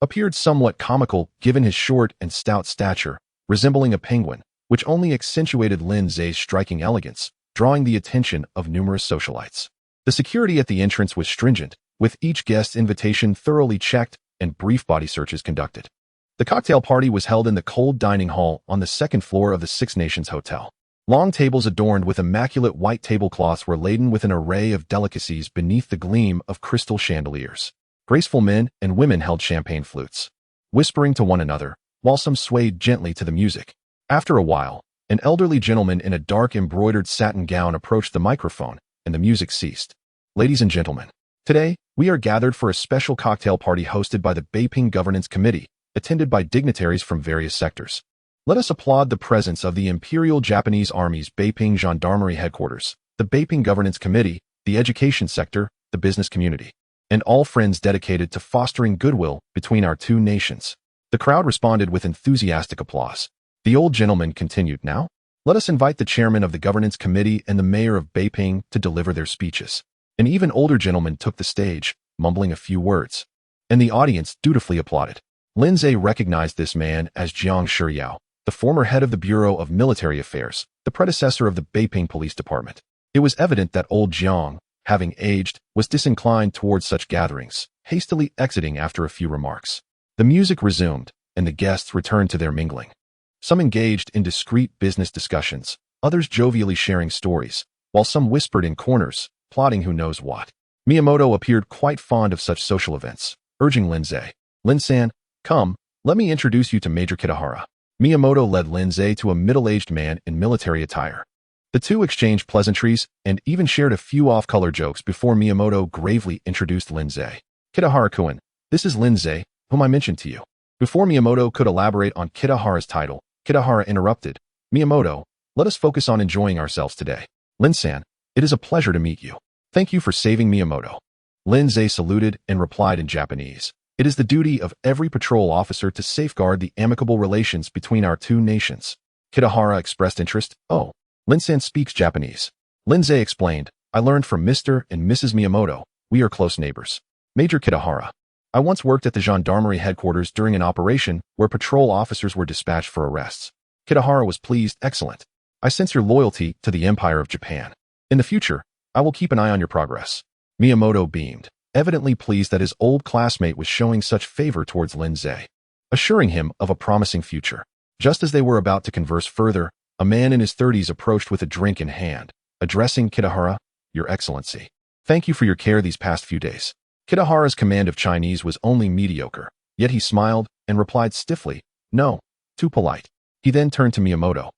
appeared somewhat comical given his short and stout stature, resembling a penguin, which only accentuated Lin Zhe's striking elegance, drawing the attention of numerous socialites. The security at the entrance was stringent, with each guest's invitation thoroughly checked and brief body searches conducted. The cocktail party was held in the cold dining hall on the second floor of the Six Nations Hotel. Long tables adorned with immaculate white tablecloths were laden with an array of delicacies beneath the gleam of crystal chandeliers. Graceful men and women held champagne flutes, whispering to one another, while some swayed gently to the music. After a while, an elderly gentleman in a dark embroidered satin gown approached the microphone, and the music ceased. Ladies and gentlemen, today, we are gathered for a special cocktail party hosted by the Beiping Governance Committee, attended by dignitaries from various sectors. Let us applaud the presence of the Imperial Japanese Army's Beiping Gendarmerie Headquarters, the Beiping Governance Committee, the education sector, the business community, and all friends dedicated to fostering goodwill between our two nations. The crowd responded with enthusiastic applause. The old gentleman continued, "Now, let us invite the chairman of the Governance Committee and the mayor of Beiping to deliver their speeches." An even older gentleman took the stage, mumbling a few words, and the audience dutifully applauded. Lin Zhe recognized this man as Jiang Shiyao, the former head of the Bureau of Military Affairs, the predecessor of the Beiping Police Department. It was evident that old Jiang, having aged, was disinclined towards such gatherings, hastily exiting after a few remarks. The music resumed, and the guests returned to their mingling. Some engaged in discreet business discussions, others jovially sharing stories, while some whispered in corners, plotting who knows what. Miyamoto appeared quite fond of such social events, urging Lin Zhe, "Lin-san, come, let me introduce you to Major Kitahara." Miyamoto led Lin Zhe to a middle-aged man in military attire. The two exchanged pleasantries and even shared a few off-color jokes before Miyamoto gravely introduced Lin Zhe. "Kitahara-kun, this is Lin Zhe, whom I mentioned to you." Before Miyamoto could elaborate on Kitahara's title, Kitahara interrupted, "Miyamoto, let us focus on enjoying ourselves today. Lin-san, it is a pleasure to meet you. Thank you for saving Miyamoto." Lin Zhe saluted and replied in Japanese, "It is the duty of every patrol officer to safeguard the amicable relations between our two nations." Kitahara expressed interest. "Oh, Lin-san speaks Japanese." Lin Zhe explained, "I learned from Mr. and Mrs. Miyamoto. We are close neighbors." Major Kitahara, "I once worked at the gendarmerie headquarters during an operation where patrol officers were dispatched for arrests." Kitahara was pleased. "Excellent. I sense your loyalty to the Empire of Japan. In the future, I will keep an eye on your progress." Miyamoto beamed, evidently pleased that his old classmate was showing such favor towards Lin Zhe, assuring him of a promising future. Just as they were about to converse further, a man in his 30s approached with a drink in hand, addressing Kitahara, "Your Excellency, thank you for your care these past few days." Kitahara's command of Chinese was only mediocre, yet he smiled and replied stiffly, "No, too polite." He then turned to Miyamoto.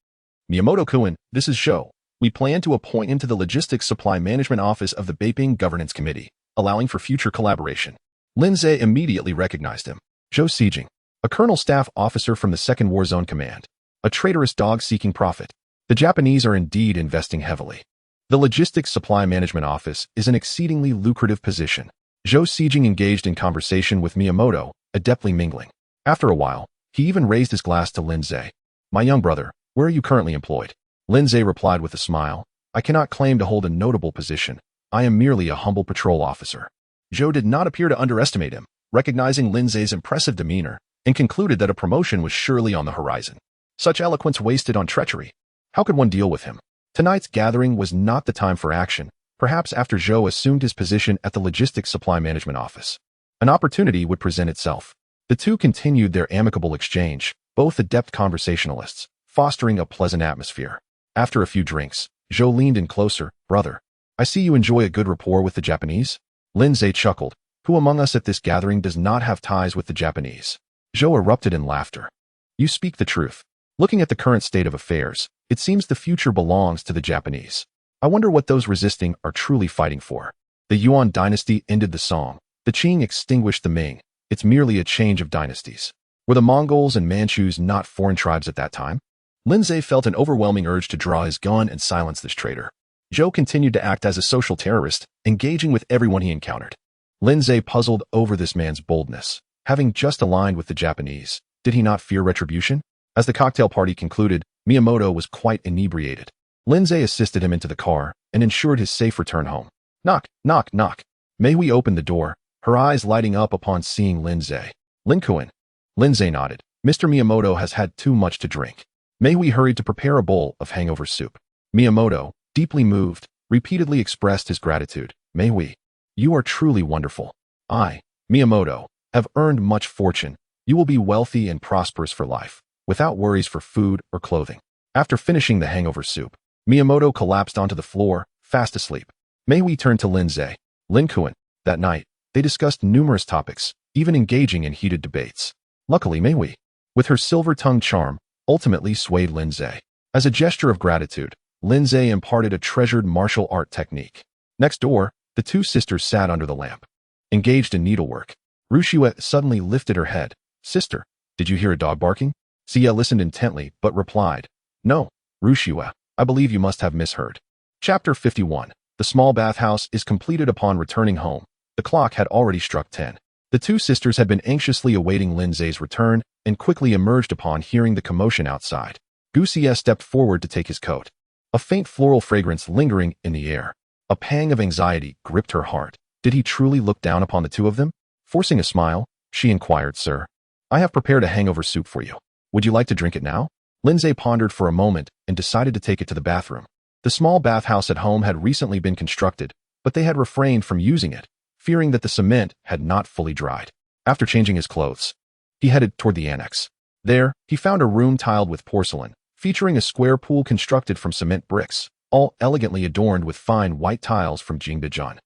"Miyamoto-kun, this is Zhou. We plan to appoint him to the Logistics Supply Management Office of the Beiping Governance Committee, allowing for future collaboration." Lin Zhe immediately recognized him. Zhou Sijing, a colonel staff officer from the 2nd War Zone Command, a traitorous dog seeking profit. The Japanese are indeed investing heavily. The Logistics Supply Management Office is an exceedingly lucrative position. Zhou Sijing engaged in conversation with Miyamoto, adeptly mingling. After a while, he even raised his glass to Lin Zhe. "My young brother, where are you currently employed?" Lin Zhe replied with a smile, "I cannot claim to hold a notable position. I am merely a humble patrol officer." Zhou did not appear to underestimate him, recognizing Lin Zhe's impressive demeanor, and concluded that a promotion was surely on the horizon. Such eloquence wasted on treachery. How could one deal with him? Tonight's gathering was not the time for action, perhaps after Zhou assumed his position at the Logistics Supply Management Office. An opportunity would present itself. The two continued their amicable exchange, both adept conversationalists, fostering a pleasant atmosphere. After a few drinks, Zhou leaned in closer. "Brother, I see you enjoy a good rapport with the Japanese?" Lin Zhe chuckled. "Who among us at this gathering does not have ties with the Japanese?" Zhou erupted in laughter. "You speak the truth. Looking at the current state of affairs, it seems the future belongs to the Japanese. I wonder what those resisting are truly fighting for." The Yuan dynasty ended the song. The Qing extinguished the Ming. It's merely a change of dynasties. Were the Mongols and Manchus not foreign tribes at that time? Lin Zhe felt an overwhelming urge to draw his gun and silence this traitor. Zhou continued to act as a social terrorist, engaging with everyone he encountered. Lin Zhe puzzled over this man's boldness. Having just aligned with the Japanese, did he not fear retribution? As the cocktail party concluded, Miyamoto was quite inebriated. Lin Zhe assisted him into the car and ensured his safe return home. "Knock, knock, knock. May we open the door?" Her eyes lighting up upon seeing Lin Zhe. "Lin-kun." Lin Zhe nodded. "Mr. Miyamoto has had too much to drink." Mei hurried to prepare a bowl of hangover soup. Miyamoto, deeply moved, repeatedly expressed his gratitude. Mei, you are truly wonderful. I, Miyamoto, have earned much fortune. You will be wealthy and prosperous for life, without worries for food or clothing. After finishing the hangover soup, Miyamoto collapsed onto the floor, fast asleep. Mei turned to Lindsay. Lin-kun. That night, they discussed numerous topics, even engaging in heated debates. Luckily, Mei, with her silver-tongued charm, ultimately swayed Lindsay. As a gesture of gratitude, Lindsay imparted a treasured martial art technique. Next door, the two sisters sat under the lamp, engaged in needlework. Rushua suddenly lifted her head. Sister, did you hear a dog barking? Sia listened intently, but replied, No, Rushua, I believe you must have misheard. Chapter 51. The small bathhouse is completed upon returning home. The clock had already struck 10. The two sisters had been anxiously awaiting Lindsay's return and quickly emerged upon hearing the commotion outside. Gusia stepped forward to take his coat. A faint floral fragrance lingering in the air. A pang of anxiety gripped her heart. Did he truly look down upon the two of them? Forcing a smile, she inquired, Sir, I have prepared a hangover soup for you. Would you like to drink it now? Lindsay pondered for a moment and decided to take it to the bathroom. The small bathhouse at home had recently been constructed, but they had refrained from using it, fearing that the cement had not fully dried. After changing his clothes, he headed toward the annex. There, he found a room tiled with porcelain, featuring a square pool constructed from cement bricks, all elegantly adorned with fine white tiles from Jingbijan.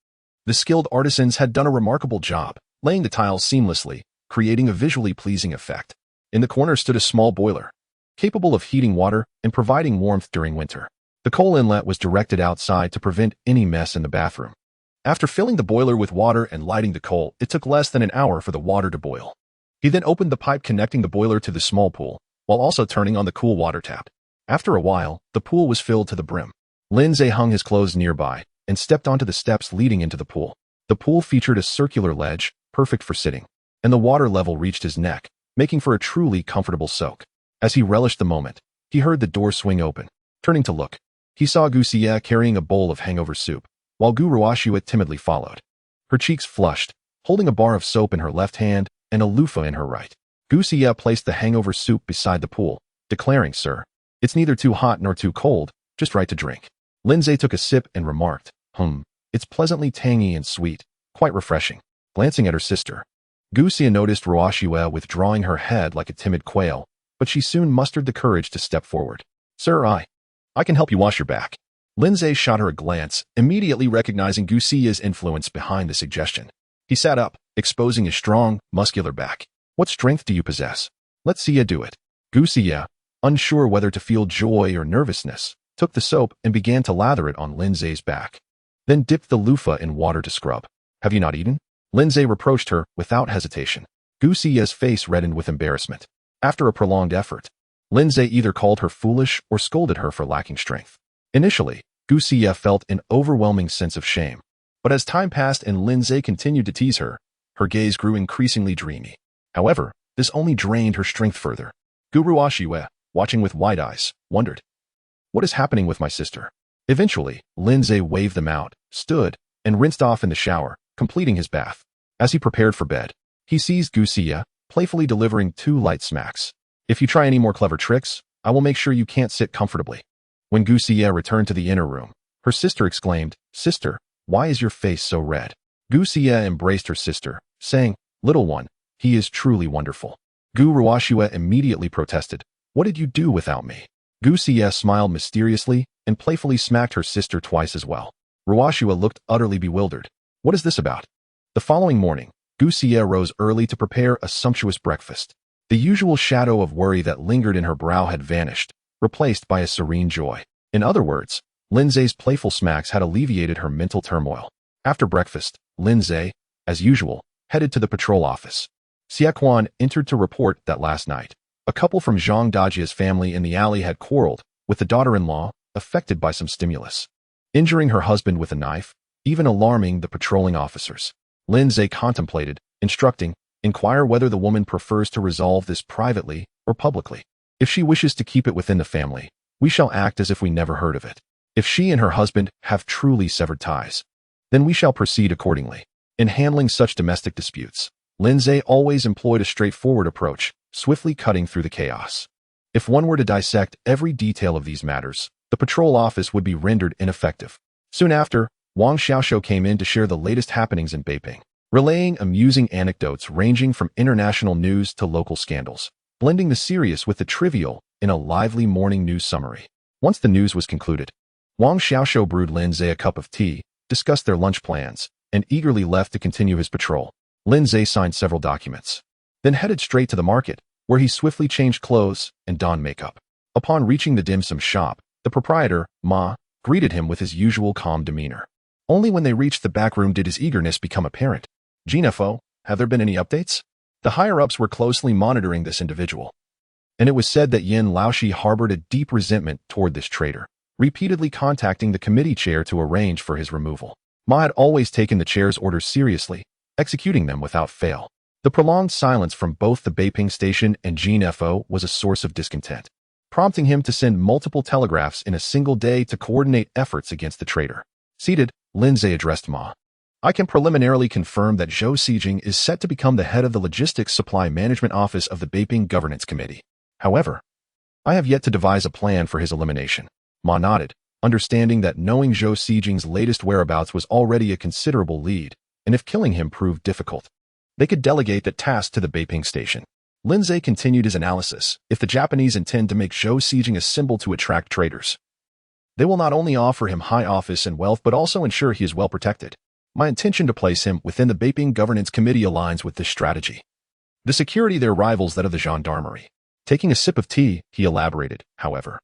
The skilled artisans had done a remarkable job, laying the tiles seamlessly, creating a visually pleasing effect. In the corner stood a small boiler, capable of heating water and providing warmth during winter. The coal inlet was directed outside to prevent any mess in the bathroom. After filling the boiler with water and lighting the coal, it took less than an hour for the water to boil. He then opened the pipe connecting the boiler to the small pool, while also turning on the cool water tap. After a while, the pool was filled to the brim. Lindsay hung his clothes nearby and stepped onto the steps leading into the pool. The pool featured a circular ledge, perfect for sitting, and the water level reached his neck, making for a truly comfortable soak. As he relished the moment, he heard the door swing open. Turning to look, he saw Gusia carrying a bowl of hangover soup, while Gu Ruashuit timidly followed. Her cheeks flushed, holding a bar of soap in her left hand and a loofah in her right. Gusia placed the hangover soup beside the pool, declaring, Sir, it's neither too hot nor too cold, just right to drink. Lindsay took a sip and remarked, it's pleasantly tangy and sweet, quite refreshing. Glancing at her sister, Gusia noticed Ruashua withdrawing her head like a timid quail, but she soon mustered the courage to step forward. Sir, I can help you wash your back. Lindsay shot her a glance, immediately recognizing Gusia's influence behind the suggestion. He sat up, exposing his strong, muscular back. What strength do you possess? Let Sia do it. Gusia, unsure whether to feel joy or nervousness, took the soap and began to lather it on Lindsay's back. Then dipped the loofah in water to scrub. Have you not eaten? Lindsay reproached her without hesitation. Gusia's face reddened with embarrassment. After a prolonged effort, Lindsay either called her foolish or scolded her for lacking strength. Initially, Gusia felt an overwhelming sense of shame. But as time passed and Lindsay continued to tease her, her gaze grew increasingly dreamy. However, this only drained her strength further. Guru Ashiwe, watching with wide eyes, wondered, what is happening with my sister? Eventually, Lindsay waved them out, stood, and rinsed off in the shower, completing his bath. As he prepared for bed, he seized Gusia, playfully delivering 2 light smacks. If you try any more clever tricks, I will make sure you can't sit comfortably. When Gusia returned to the inner room, her sister exclaimed, Sister, why is your face so red? Gusia embraced her sister, saying, Little one, he is truly wonderful. Gu Ruashua immediately protested, What did you do without me? Gusia smiled mysteriously and playfully smacked her sister twice as well. Ruashua looked utterly bewildered. What is this about? The following morning, Gusia rose early to prepare a sumptuous breakfast. The usual shadow of worry that lingered in her brow had vanished, replaced by a serene joy. In other words, Lindsay's playful smacks had alleviated her mental turmoil. After breakfast, Lindsay, as usual, headed to the patrol office. Xiaquan entered to report that last night, a couple from Zhang Dajia's family in the alley had quarreled with the daughter-in-law, affected by some stimulus, injuring her husband with a knife, even alarming the patrolling officers. Lindsay contemplated, instructing, inquire whether the woman prefers to resolve this privately or publicly. If she wishes to keep it within the family, we shall act as if we never heard of it. If she and her husband have truly severed ties, then we shall proceed accordingly. In handling such domestic disputes, Lindsay always employed a straightforward approach, swiftly cutting through the chaos. If one were to dissect every detail of these matters, the patrol office would be rendered ineffective. Soon after, Wang Xiaoshou came in to share the latest happenings in Beiping, relaying amusing anecdotes ranging from international news to local scandals, blending the serious with the trivial in a lively morning news summary. Once the news was concluded, Wang Xiaoshou brewed Lin Zhe a cup of tea, discussed their lunch plans, and eagerly left to continue his patrol. Lin Zhe signed several documents, then headed straight to the market, where he swiftly changed clothes and donned makeup. Upon reaching the dim sum shop, the proprietor, Ma, greeted him with his usual calm demeanor. Only when they reached the back room did his eagerness become apparent. "GNFO, have there been any updates?" The higher-ups were closely monitoring this individual, and it was said that Yin Laoshi harbored a deep resentment toward this traitor, repeatedly contacting the committee chair to arrange for his removal. Ma had always taken the chair's orders seriously, executing them without fail. The prolonged silence from both the Beiping Station and GNFO was a source of discontent, prompting him to send multiple telegraphs in a single day to coordinate efforts against the traitor. Seated, Lin Zhe addressed Ma. "I can preliminarily confirm that Zhou Xijing is set to become the head of the Logistics Supply Management Office of the Beiping Governance Committee. However, I have yet to devise a plan for his elimination." Ma nodded, understanding that knowing Zhou Xijing's latest whereabouts was already a considerable lead, and if killing him proved difficult, they could delegate that task to the Beiping Station. Lin Zhe continued his analysis. If the Japanese intend to make Zhou Xijing a symbol to attract traitors, they will not only offer him high office and wealth but also ensure he is well protected. My intention to place him within the Beiping Governance Committee aligns with this strategy. The security there rivals that of the gendarmerie. Taking a sip of tea, he elaborated, however.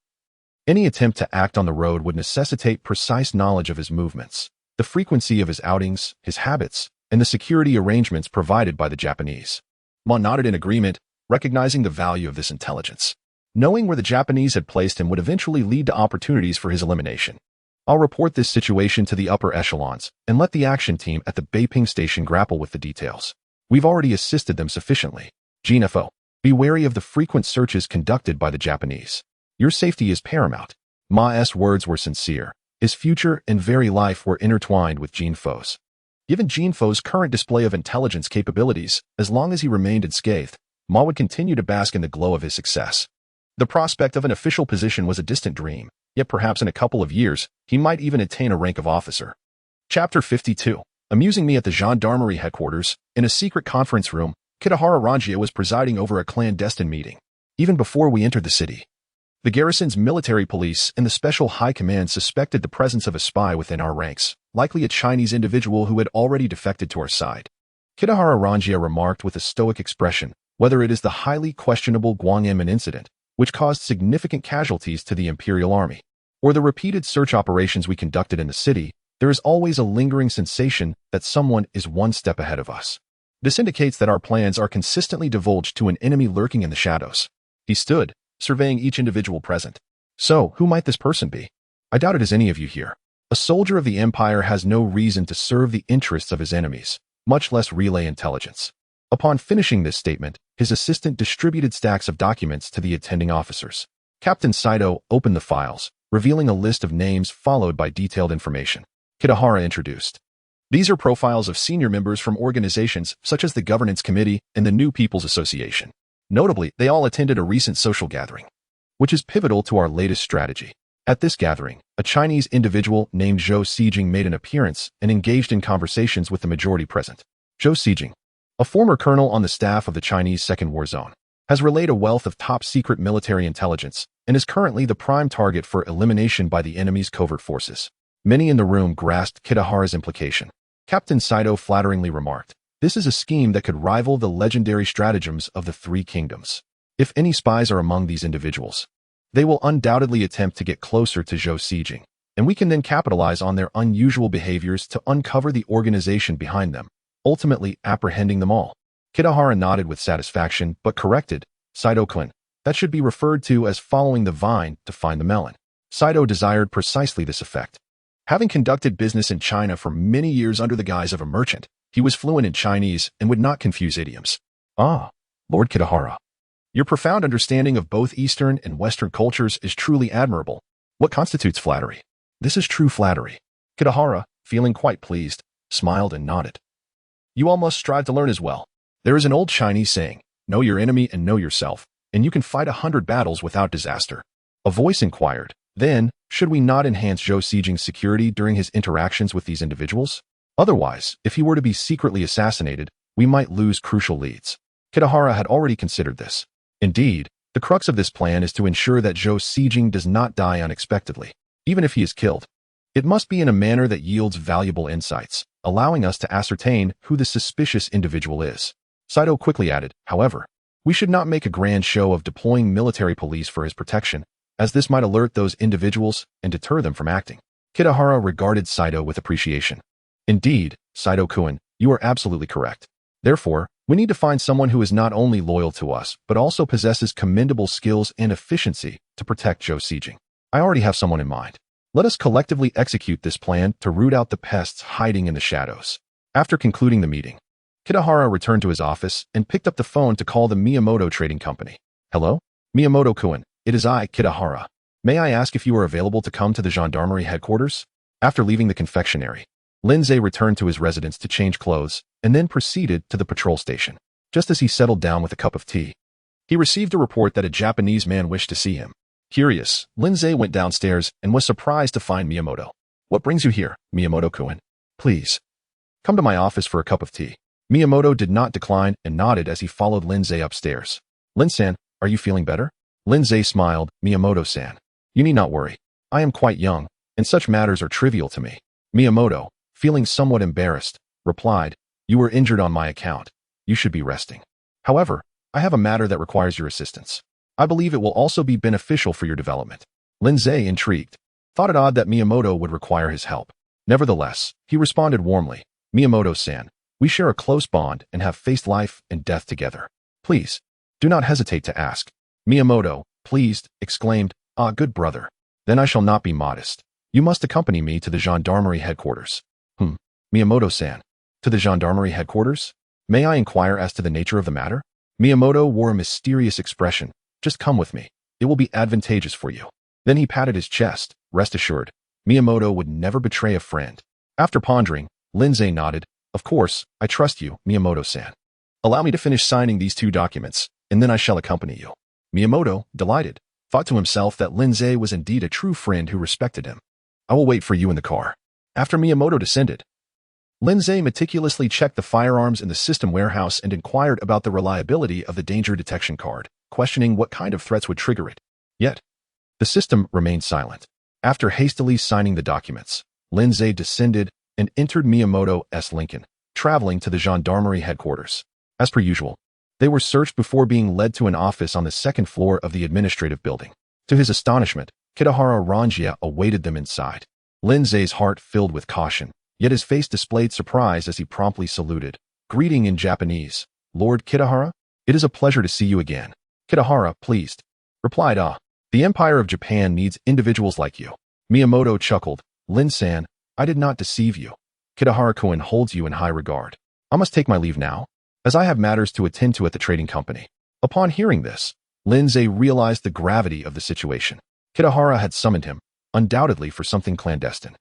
Any attempt to act on the road would necessitate precise knowledge of his movements, the frequency of his outings, his habits, and the security arrangements provided by the Japanese. Ma nodded in agreement, recognizing the value of this intelligence. Knowing where the Japanese had placed him would eventually lead to opportunities for his elimination. I'll report this situation to the upper echelons and let the action team at the Beiping Station grapple with the details. We've already assisted them sufficiently. GNFO, be wary of the frequent searches conducted by the Japanese. Your safety is paramount. Ma's words were sincere. His future and very life were intertwined with GNFO's. Given GNFO's current display of intelligence capabilities, as long as he remained unscathed, Ma would continue to bask in the glow of his success. The prospect of an official position was a distant dream, yet perhaps in a couple of years, he might even attain a rank of officer. Chapter 52. Amusing me at the gendarmerie headquarters, in a secret conference room, Kitahara Ranjia was presiding over a clandestine meeting. Even before we entered the city, the garrison's military police and the Special High Command suspected the presence of a spy within our ranks, likely a Chinese individual who had already defected to our side. Kitahara Ranjia remarked with a stoic expression, whether it is the highly questionable Guangyuan incident, which caused significant casualties to the Imperial Army, or the repeated search operations we conducted in the city, there is always a lingering sensation that someone is one step ahead of us. This indicates that our plans are consistently divulged to an enemy lurking in the shadows. He stood, surveying each individual present. So, who might this person be? I doubt it is any of you here. A soldier of the Empire has no reason to serve the interests of his enemies, much less relay intelligence. Upon finishing this statement, his assistant distributed stacks of documents to the attending officers. Captain Saito opened the files, revealing a list of names followed by detailed information. Kitahara introduced. These are profiles of senior members from organizations such as the Governance Committee and the New People's Association. Notably, they all attended a recent social gathering, which is pivotal to our latest strategy. At this gathering, a Chinese individual named Zhou Xijing made an appearance and engaged in conversations with the majority present. Zhou Xijing, a former colonel on the staff of the Chinese Second War Zone, has relayed a wealth of top-secret military intelligence and is currently the prime target for elimination by the enemy's covert forces. Many in the room grasped Kitahara's implication. Captain Saito flatteringly remarked, "This is a scheme that could rival the legendary stratagems of the Three Kingdoms. If any spies are among these individuals, they will undoubtedly attempt to get closer to Zhou Xijing, and we can then capitalize on their unusual behaviors to uncover the organization behind them, ultimately apprehending them all." Kitahara nodded with satisfaction, but corrected, "Saito-kun, that should be referred to as following the vine to find the melon." Saito desired precisely this effect. Having conducted business in China for many years under the guise of a merchant, he was fluent in Chinese and would not confuse idioms. "Ah, Lord Kitahara, your profound understanding of both Eastern and Western cultures is truly admirable. What constitutes flattery?" "This is true flattery." Kitahara, feeling quite pleased, smiled and nodded. "You all must strive to learn as well. There is an old Chinese saying, 'Know your enemy and know yourself.' and you can fight 100 battles without disaster. A voice inquired, then, should we not enhance Zhou Xijing's security during his interactions with these individuals? Otherwise, if he were to be secretly assassinated, we might lose crucial leads. Kitahara had already considered this. Indeed, the crux of this plan is to ensure that Zhou Xijing does not die unexpectedly, even if he is killed. It must be in a manner that yields valuable insights, allowing us to ascertain who the suspicious individual is. Saito quickly added, however, we should not make a grand show of deploying military police for his protection, as this might alert those individuals and deter them from acting. Kitahara regarded Saito with appreciation. Indeed, Saito-kun, you are absolutely correct. Therefore, we need to find someone who is not only loyal to us, but also possesses commendable skills and efficiency to protect Zhou Xijing. I already have someone in mind. Let us collectively execute this plan to root out the pests hiding in the shadows. After concluding the meeting, Kitahara returned to his office and picked up the phone to call the Miyamoto Trading Company. Hello? Miyamoto-kun, it is I, Kitahara. May I ask if you are available to come to the gendarmerie headquarters? After leaving the confectionery, Lindsay returned to his residence to change clothes and then proceeded to the patrol station. Just as he settled down with a cup of tea, he received a report that a Japanese man wished to see him. Curious, Lindsay went downstairs and was surprised to find Miyamoto. What brings you here, Miyamoto-kun? Please, come to my office for a cup of tea. Miyamoto did not decline and nodded as he followed Lindsay upstairs. Lin-san, are you feeling better? Lindsay smiled. Miyamoto-san, you need not worry. I am quite young, and such matters are trivial to me. Miyamoto, feeling somewhat embarrassed, replied, you were injured on my account. You should be resting. However, I have a matter that requires your assistance. I believe it will also be beneficial for your development. Lindsay, intrigued, thought it odd that Miyamoto would require his help. Nevertheless, he responded warmly, Miyamoto-san, we share a close bond and have faced life and death together. Please, do not hesitate to ask. Miyamoto, pleased, exclaimed, ah, good brother. Then I shall not be modest. You must accompany me to the gendarmerie headquarters. Miyamoto-san, to the gendarmerie headquarters? May I inquire as to the nature of the matter? Miyamoto wore a mysterious expression. Just come with me. It will be advantageous for you. Then he patted his chest. Rest assured, Miyamoto would never betray a friend. After pondering, Lindsay nodded. Of course, I trust you, Miyamoto-san. Allow me to finish signing these 2 documents, and then I shall accompany you. Miyamoto, delighted, thought to himself that Lindsay was indeed a true friend who respected him. I will wait for you in the car. After Miyamoto descended, Lindsay meticulously checked the firearms in the system warehouse and inquired about the reliability of the danger detection card, questioning what kind of threats would trigger it. Yet, the system remained silent. After hastily signing the documents, Lindsay descended and entered Miyamoto's Lincoln, traveling to the gendarmerie headquarters. As per usual, they were searched before being led to an office on the 2nd floor of the administrative building. To his astonishment, Kitahara Ranjia awaited them inside. Lindsay's heart filled with caution, yet his face displayed surprise as he promptly saluted. Greeting in Japanese, Lord Kitahara? It is a pleasure to see you again. Kitahara, pleased, replied, the Empire of Japan needs individuals like you. Miyamoto chuckled, Lin-san, I did not deceive you. Kitahara-kun holds you in high regard. I must take my leave now, as I have matters to attend to at the trading company. Upon hearing this, Lindsay realized the gravity of the situation. Kitahara had summoned him, undoubtedly for something clandestine.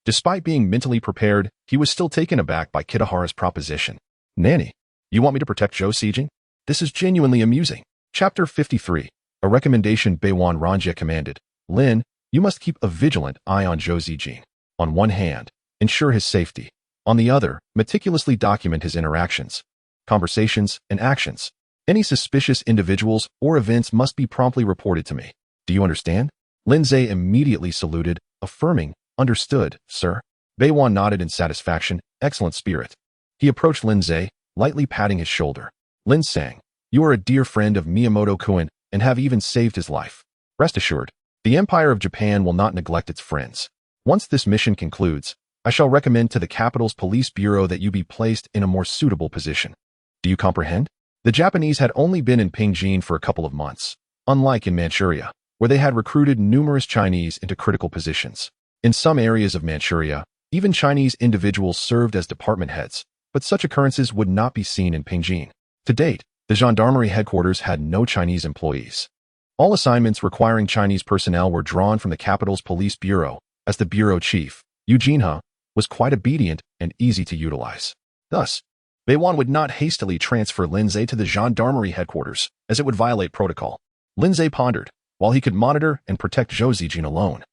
Despite being mentally prepared, he was still taken aback by Kitahara's proposition. Nanny, you want me to protect Zhou Xijing? This is genuinely amusing. Chapter 53. A recommendation. Beiwan Ranjia commanded. Lin, you must keep a vigilant eye on Zhou Xijing. On one hand, ensure his safety. On the other, meticulously document his interactions, conversations, and actions. Any suspicious individuals or events must be promptly reported to me. Do you understand? Lindsay immediately saluted, affirming, understood, sir. Beiwan nodded in satisfaction. Excellent spirit. He approached Lindsay, lightly patting his shoulder. Lin sang, you are a dear friend of Miyamoto-kun and have even saved his life. Rest assured, the Empire of Japan will not neglect its friends. Once this mission concludes, I shall recommend to the capital's police bureau that you be placed in a more suitable position. Do you comprehend? The Japanese had only been in Pingjin for a couple of months, unlike in Manchuria, where they had recruited numerous Chinese into critical positions. In some areas of Manchuria, even Chinese individuals served as department heads, but such occurrences would not be seen in Pingjin. To date, the gendarmerie headquarters had no Chinese employees. All assignments requiring Chinese personnel were drawn from the capital's police bureau, as the bureau chief, Eugene He, was quite obedient and easy to utilize. Thus, Beiwan would not hastily transfer Lindsay to the gendarmerie headquarters, as it would violate protocol. Lindsay pondered, while he could monitor and protect Zhou Zijin alone.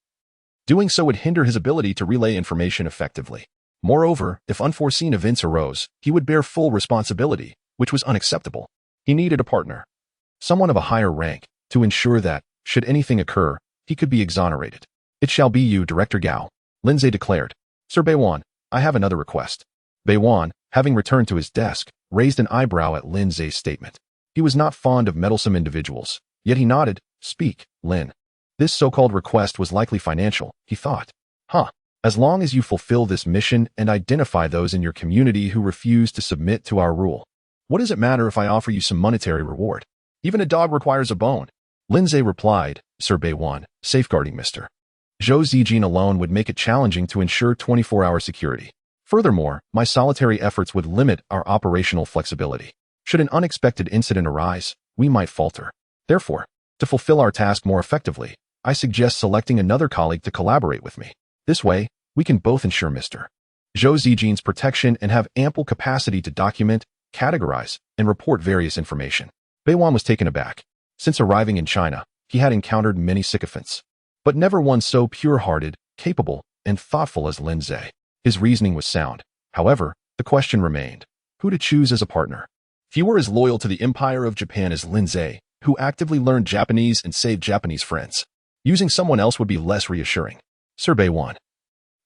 Doing so would hinder his ability to relay information effectively. Moreover, if unforeseen events arose, he would bear full responsibility, which was unacceptable. He needed a partner, someone of a higher rank, to ensure that, should anything occur, he could be exonerated. "It shall be you, Director Gao," Lindsay declared. "Sir Beiwan, I have another request." Beiwan, having returned to his desk, raised an eyebrow at Lindsay's statement. He was not fond of meddlesome individuals, yet he nodded. "Speak, Lin." This so-called request was likely financial, he thought. As long as you fulfill this mission and identify those in your community who refuse to submit to our rule. What does it matter if I offer you some monetary reward? Even a dog requires a bone. Lindsay replied, "Sir Beiwan, safeguarding Mr. Zhou Zijin alone would make it challenging to ensure 24-hour security. Furthermore, my solitary efforts would limit our operational flexibility. Should an unexpected incident arise, we might falter. Therefore, to fulfill our task more effectively, I suggest selecting another colleague to collaborate with me. This way, we can both ensure Mr. Zhou Zijin's protection and have ample capacity to document, categorize, and report various information." Beiwan was taken aback. Since arriving in China, he had encountered many sycophants, but never one so pure-hearted, capable, and thoughtful as Lindsay. His reasoning was sound. However, the question remained, who to choose as a partner? Few were as loyal to the Empire of Japan as Lindsay, who actively learned Japanese and saved Japanese friends. Using someone else would be less reassuring. "Sir Beiwan,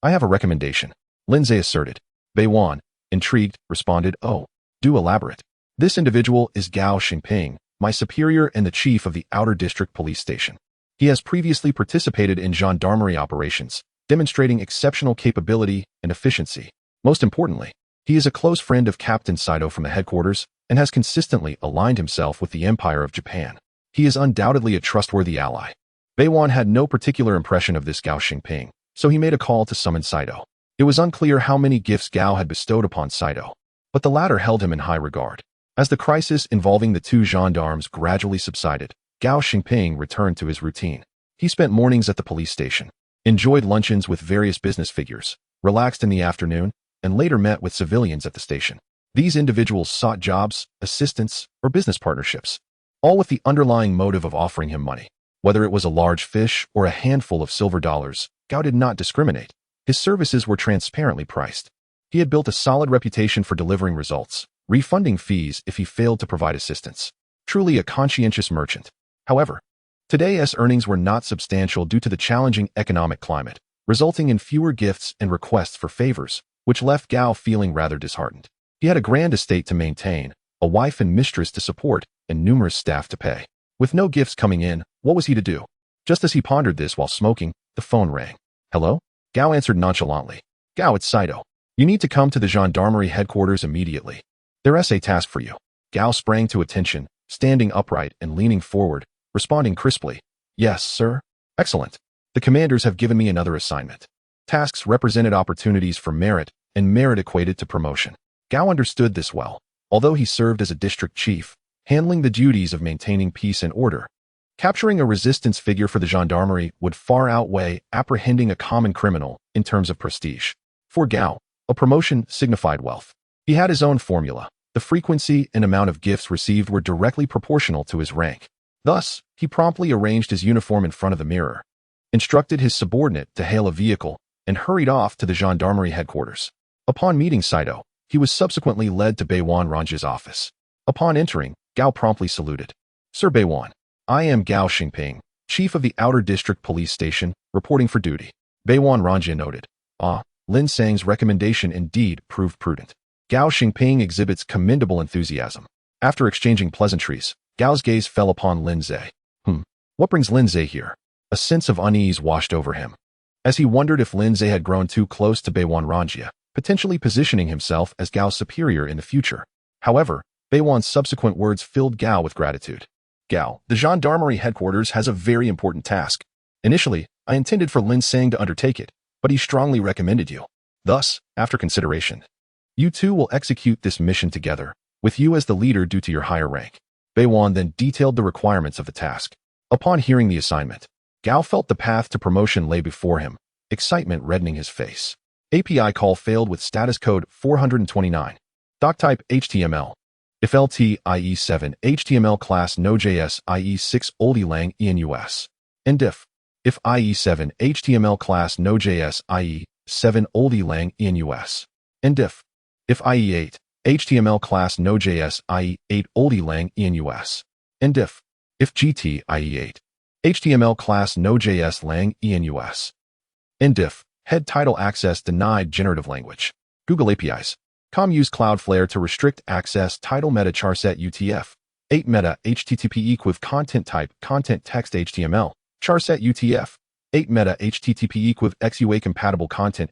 I have a recommendation," Lindsay asserted. Beiwan, intrigued, responded, "Oh, do elaborate." "This individual is Gao Xingping, my superior and the chief of the Outer District Police Station. He has previously participated in gendarmerie operations, demonstrating exceptional capability and efficiency. Most importantly, he is a close friend of Captain Saito from the headquarters and has consistently aligned himself with the Empire of Japan. He is undoubtedly a trustworthy ally." Beiwan had no particular impression of this Gao Xingping, so he made a call to summon Saito. It was unclear how many gifts Gao had bestowed upon Saito, but the latter held him in high regard. As the crisis involving the two gendarmes gradually subsided, Gao Xingping returned to his routine. He spent mornings at the police station, enjoyed luncheons with various business figures, relaxed in the afternoon, and later met with civilians at the station. These individuals sought jobs, assistance, or business partnerships, all with the underlying motive of offering him money. Whether it was a large fish or a handful of silver dollars, Gao did not discriminate. His services were transparently priced. He had built a solid reputation for delivering results, refunding fees if he failed to provide assistance. Truly a conscientious merchant. However, today's earnings were not substantial due to the challenging economic climate, resulting in fewer gifts and requests for favors, which left Gao feeling rather disheartened. He had a grand estate to maintain, a wife and mistress to support, and numerous staff to pay. With no gifts coming in, what was he to do? Just as he pondered this while smoking, the phone rang. "Hello?" Gao answered nonchalantly. "Gao, it's Saito. You need to come to the gendarmerie headquarters immediately. There's a task for you." Gao sprang to attention, standing upright and leaning forward, responding crisply. "Yes, sir." "Excellent. The commanders have given me another assignment." Tasks represented opportunities for merit, and merit equated to promotion. Gao understood this well. Although he served as a district chief, handling the duties of maintaining peace and order, capturing a resistance figure for the gendarmerie would far outweigh apprehending a common criminal in terms of prestige. For Gao, a promotion signified wealth. He had his own formula. The frequency and amount of gifts received were directly proportional to his rank. Thus, he promptly arranged his uniform in front of the mirror, instructed his subordinate to hail a vehicle, and hurried off to the gendarmerie headquarters. Upon meeting Saito, he was subsequently led to Beiwan Ranji's office. Upon entering, Gao promptly saluted. "Sir Beiwan, I am Gao Xingping, chief of the Outer District Police Station, reporting for duty." Beiwan Ranji noted. Lin Sang's recommendation indeed proved prudent. Gao Xingping exhibits commendable enthusiasm. After exchanging pleasantries, Gao's gaze fell upon Lindsay. What brings Lindsay here? A sense of unease washed over him, as he wondered if Lindsay had grown too close to Beiwan Ranji, potentially positioning himself as Gao's superior in the future. However, Beiwan's subsequent words filled Gao with gratitude. "Gao, the gendarmerie headquarters has a very important task. Initially, I intended for Lin Sang to undertake it, but he strongly recommended you. Thus, after consideration, you two will execute this mission together, with you as the leader due to your higher rank." Beiwan then detailed the requirements of the task. Upon hearing the assignment, Gao felt the path to promotion lay before him, excitement reddening his face. API call failed with status code 429. Doc type HTML. If LT IE 7 HTML class Node.js IE 6 oldie lang enus. And diff. If IE 7 HTML class Node.js IE 7 oldie lang enus. And diff. If IE 8 HTML class Node.js IE 8 oldie lang enus. And diff. If GT IE 8 HTML class Node.js lang enus. And diff. Head title access denied generative language. Google APIs. Use Cloudflare to restrict access title meta charset UTF. 8 meta HTTP equiv content type content text HTML. Charset UTF. 8 meta HTTP equiv XUA compatible content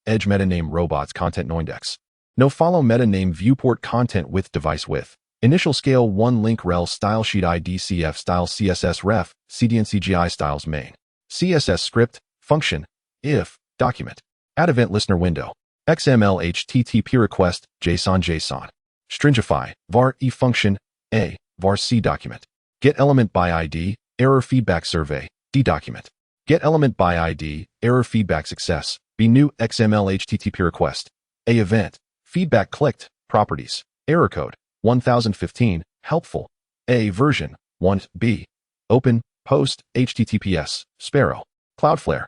edge meta name robots content noindex. No follow meta name viewport content with device width. Initial scale 1 link rel style sheet ID CF style CSS ref CDN CGI styles main. CSS script function if document. Add event listener window. XML HTTP request JSON. Stringify var e function a var c document. Get element by ID error feedback survey d document. Get element by ID error feedback success b new XML HTTP request a event feedback clicked properties error code 1015 helpful a version 1 b open post HTTPS Sparrow Cloudflare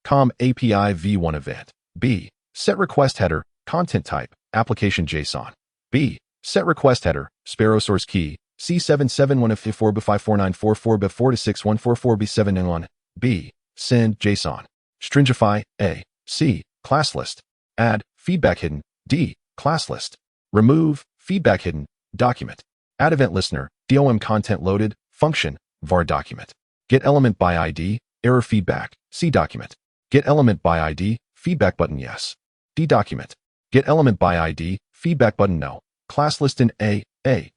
API v1 event b set request header content type application JSON b set request header Sparrow source key C771F4B54944B4 to 61444B7 b send JSON stringify a c class list add feedback hidden d class list remove feedback hidden document add event listener DOM content loaded function var document get element by ID error feedback c document get element by ID feedback button yes d document get element by ID feedback button no class list in a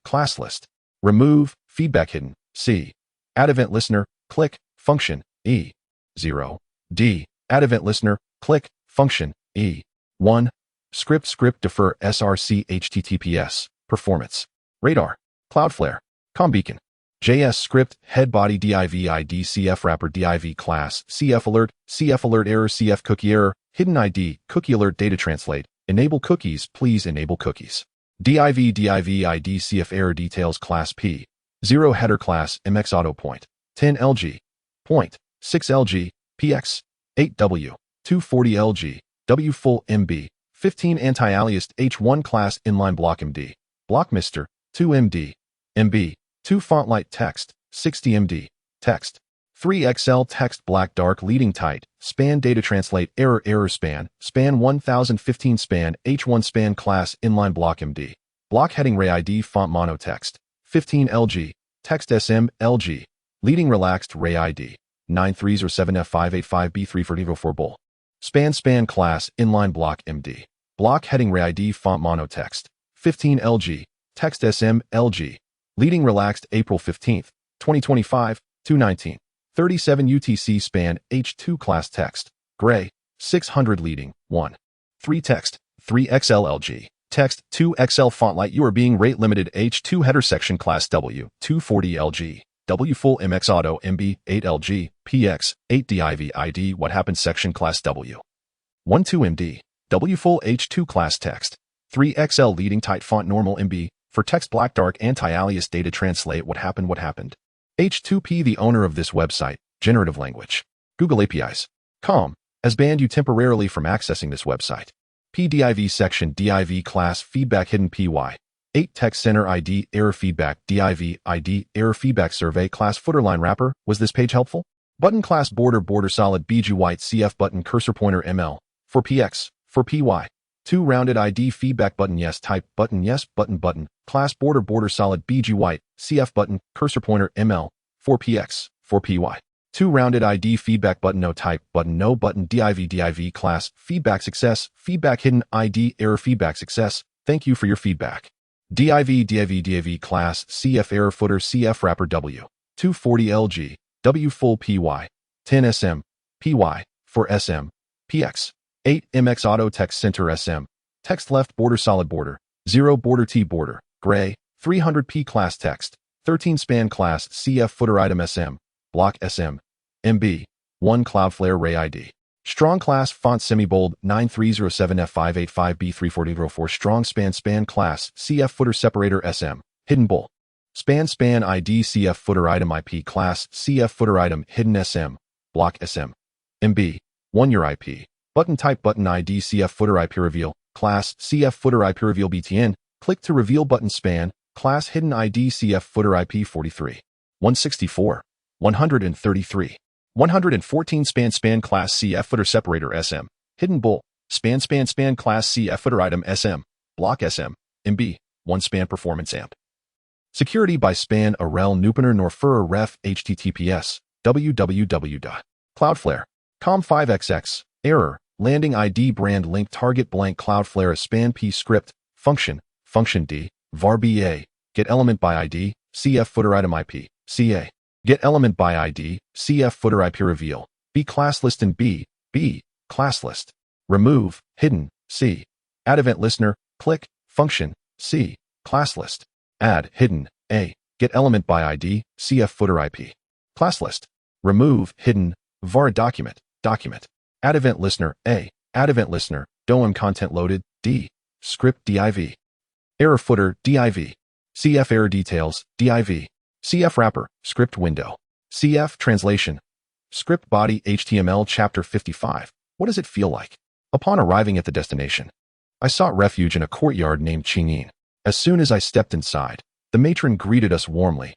class list remove feedback hidden c add event listener click function e 0 d add event listener click function e 1 script defer src https performance radar Cloudflare beacon JS script head body div id cf wrapper div class cf alert error cf cookie error hidden id cookie alert data translate enable cookies please enable cookies div id cf error details class p 0 header class mx auto point 10 lg point 6 lg px 8 w 240 lg w full mb 15 anti-aliased h1 class inline block md block mr 2 md mb 2 font light text 60 md text 3 xl text black dark leading tight span data translate error span 1015 span h1 span class inline block md block heading ray id font mono text 15 lg text sm lg leading relaxed ray id 93s or 7f585 b3 bull span class inline block md block heading ray id font mono text 15 lg text sm lg leading relaxed April 15th 2025 219 37 UTC span H2 class text gray 600 leading 1 3 text 3 XLLG text 2 XL font light you are being rate limited H2 header section class W 240 LG W full MX auto MB 8 LG PX 8 DIV ID what happened section class W 12 MD W full H2 class text 3 XL leading tight font normal MB for text black dark anti-alias data translate what happened H2P the owner of this website generative language Google APIs has banned you temporarily from accessing this website PDIV section div class feedback hidden py 8 text center ID error feedback div ID error feedback survey class footerline wrapper was this page helpful button class border solid bg white cf button cursor pointer ml for px for py 2 rounded ID feedback button yes type button yes button class border solid bg white cf button cursor pointer ml for px for py 2 rounded ID feedback button no type button no button div class feedback success feedback hidden ID error feedback success thank you for your feedback div class cf error footer cf wrapper w 240 lg w full py 10 sm py for sm px 8 mx auto text center sm text left border solid border 0 border t border gray 300p class text 13 span class cf footer item sm block sm mb 1 cloudflare ray id Strong class font semi-bold 9307F585B34004 strong span class CF footer separator SM hidden bull span ID CF footer item IP class CF footer item hidden SM block SM MB 1 year IP button type button ID CF footer IP reveal class CF footer IP reveal BTN click to reveal button span class hidden ID CF footer IP 43 164 133 114 span class CF footer separator SM hidden bull span class CF footer item SM block SM MB 1 span performance amp security by span arel nupener norfur ref https www.cloudflare com5xx error landing ID brand link target blank Cloudflare span p script function d var ba get element by ID CF footer item IP CA get element by ID CF footer IP reveal B class list and B class list remove hidden C add event listener click function C class list add hidden A get element by ID CF footer IP class list remove hidden var document add event listener A add event listener DOM content loaded D script div error footer div CF error details div CF wrapper script window CF translation script body HTML chapter 55 what does it feel like? Upon arriving at the destination, I sought refuge in a courtyard named Qingyin. As soon as I stepped inside, the matron greeted us warmly.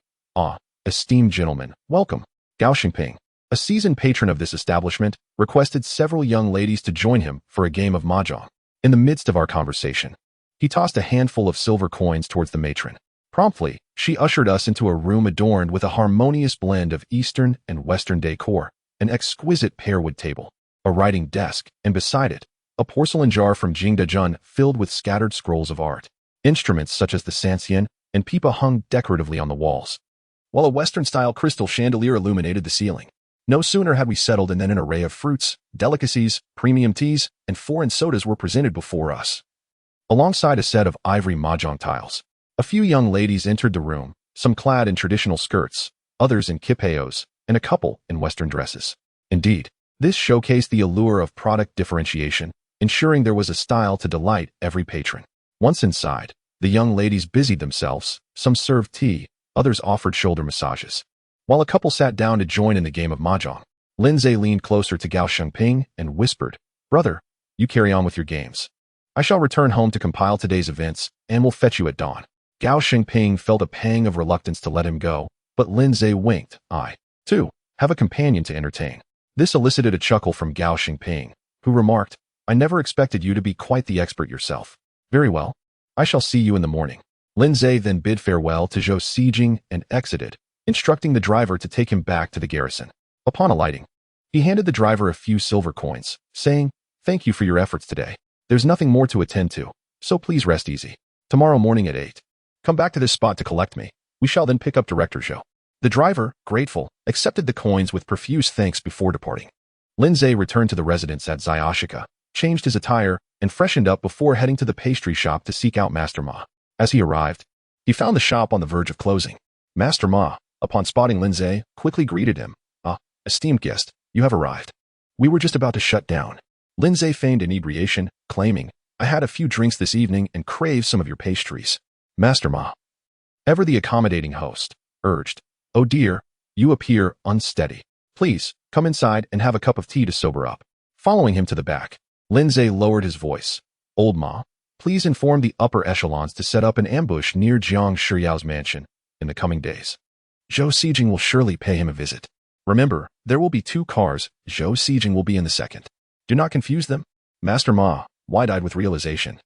Esteemed gentlemen, welcome. Gao Xingping, a seasoned patron of this establishment, requested several young ladies to join him for a game of mahjong. In the midst of our conversation, he tossed a handful of silver coins towards the matron. Promptly, she ushered us into a room adorned with a harmonious blend of Eastern and Western decor, an exquisite pearwood table, a writing desk, and beside it, a porcelain jar from Jingdezhen filled with scattered scrolls of art. Instruments such as the sanxian and pipa hung decoratively on the walls, while a Western-style crystal chandelier illuminated the ceiling. No sooner had we settled and then an array of fruits, delicacies, premium teas, and foreign sodas were presented before us. Alongside a set of ivory mahjong tiles, a few young ladies entered the room, some clad in traditional skirts, others in kipayos, and a couple in Western dresses. Indeed, this showcased the allure of product differentiation, ensuring there was a style to delight every patron. Once inside, the young ladies busied themselves, some served tea, others offered shoulder massages. While a couple sat down to join in the game of mahjong, Lindsay leaned closer to Gao Xingping and whispered, "Brother, you carry on with your games. I shall return home to compile today's events and will fetch you at dawn." Gao Xingping felt a pang of reluctance to let him go, but Lindsay winked. "I, too, have a companion to entertain." This elicited a chuckle from Gao Xingping, who remarked, "I never expected you to be quite the expert yourself. Very well. I shall see you in the morning." Lindsay then bid farewell to Zhou Sijing and exited, instructing the driver to take him back to the garrison. Upon alighting, he handed the driver a few silver coins, saying, "Thank you for your efforts today. There's nothing more to attend to, so please rest easy. Tomorrow morning at 8. Come back to this spot to collect me. We shall then pick up Director Zhou." The driver, grateful, accepted the coins with profuse thanks before departing. Lindsay returned to the residence at Xiaoshika, changed his attire, and freshened up before heading to the pastry shop to seek out Master Ma. As he arrived, he found the shop on the verge of closing. Master Ma, upon spotting Lindsay, quickly greeted him. Esteemed guest, you have arrived. We were just about to shut down." Lindsay feigned inebriation, claiming, "I had a few drinks this evening and crave some of your pastries." Master Ma, ever the accommodating host, urged, "Oh dear, you appear unsteady. Please, come inside and have a cup of tea to sober up." Following him to the back, Lindsay lowered his voice. "Old Ma, please inform the upper echelons to set up an ambush near Jiang Shiyao's mansion in the coming days. Zhou Sijing will surely pay him a visit. Remember, there will be 2 cars. Zhou Sijing will be in the second. Do not confuse them." Master Ma, wide-eyed with realization,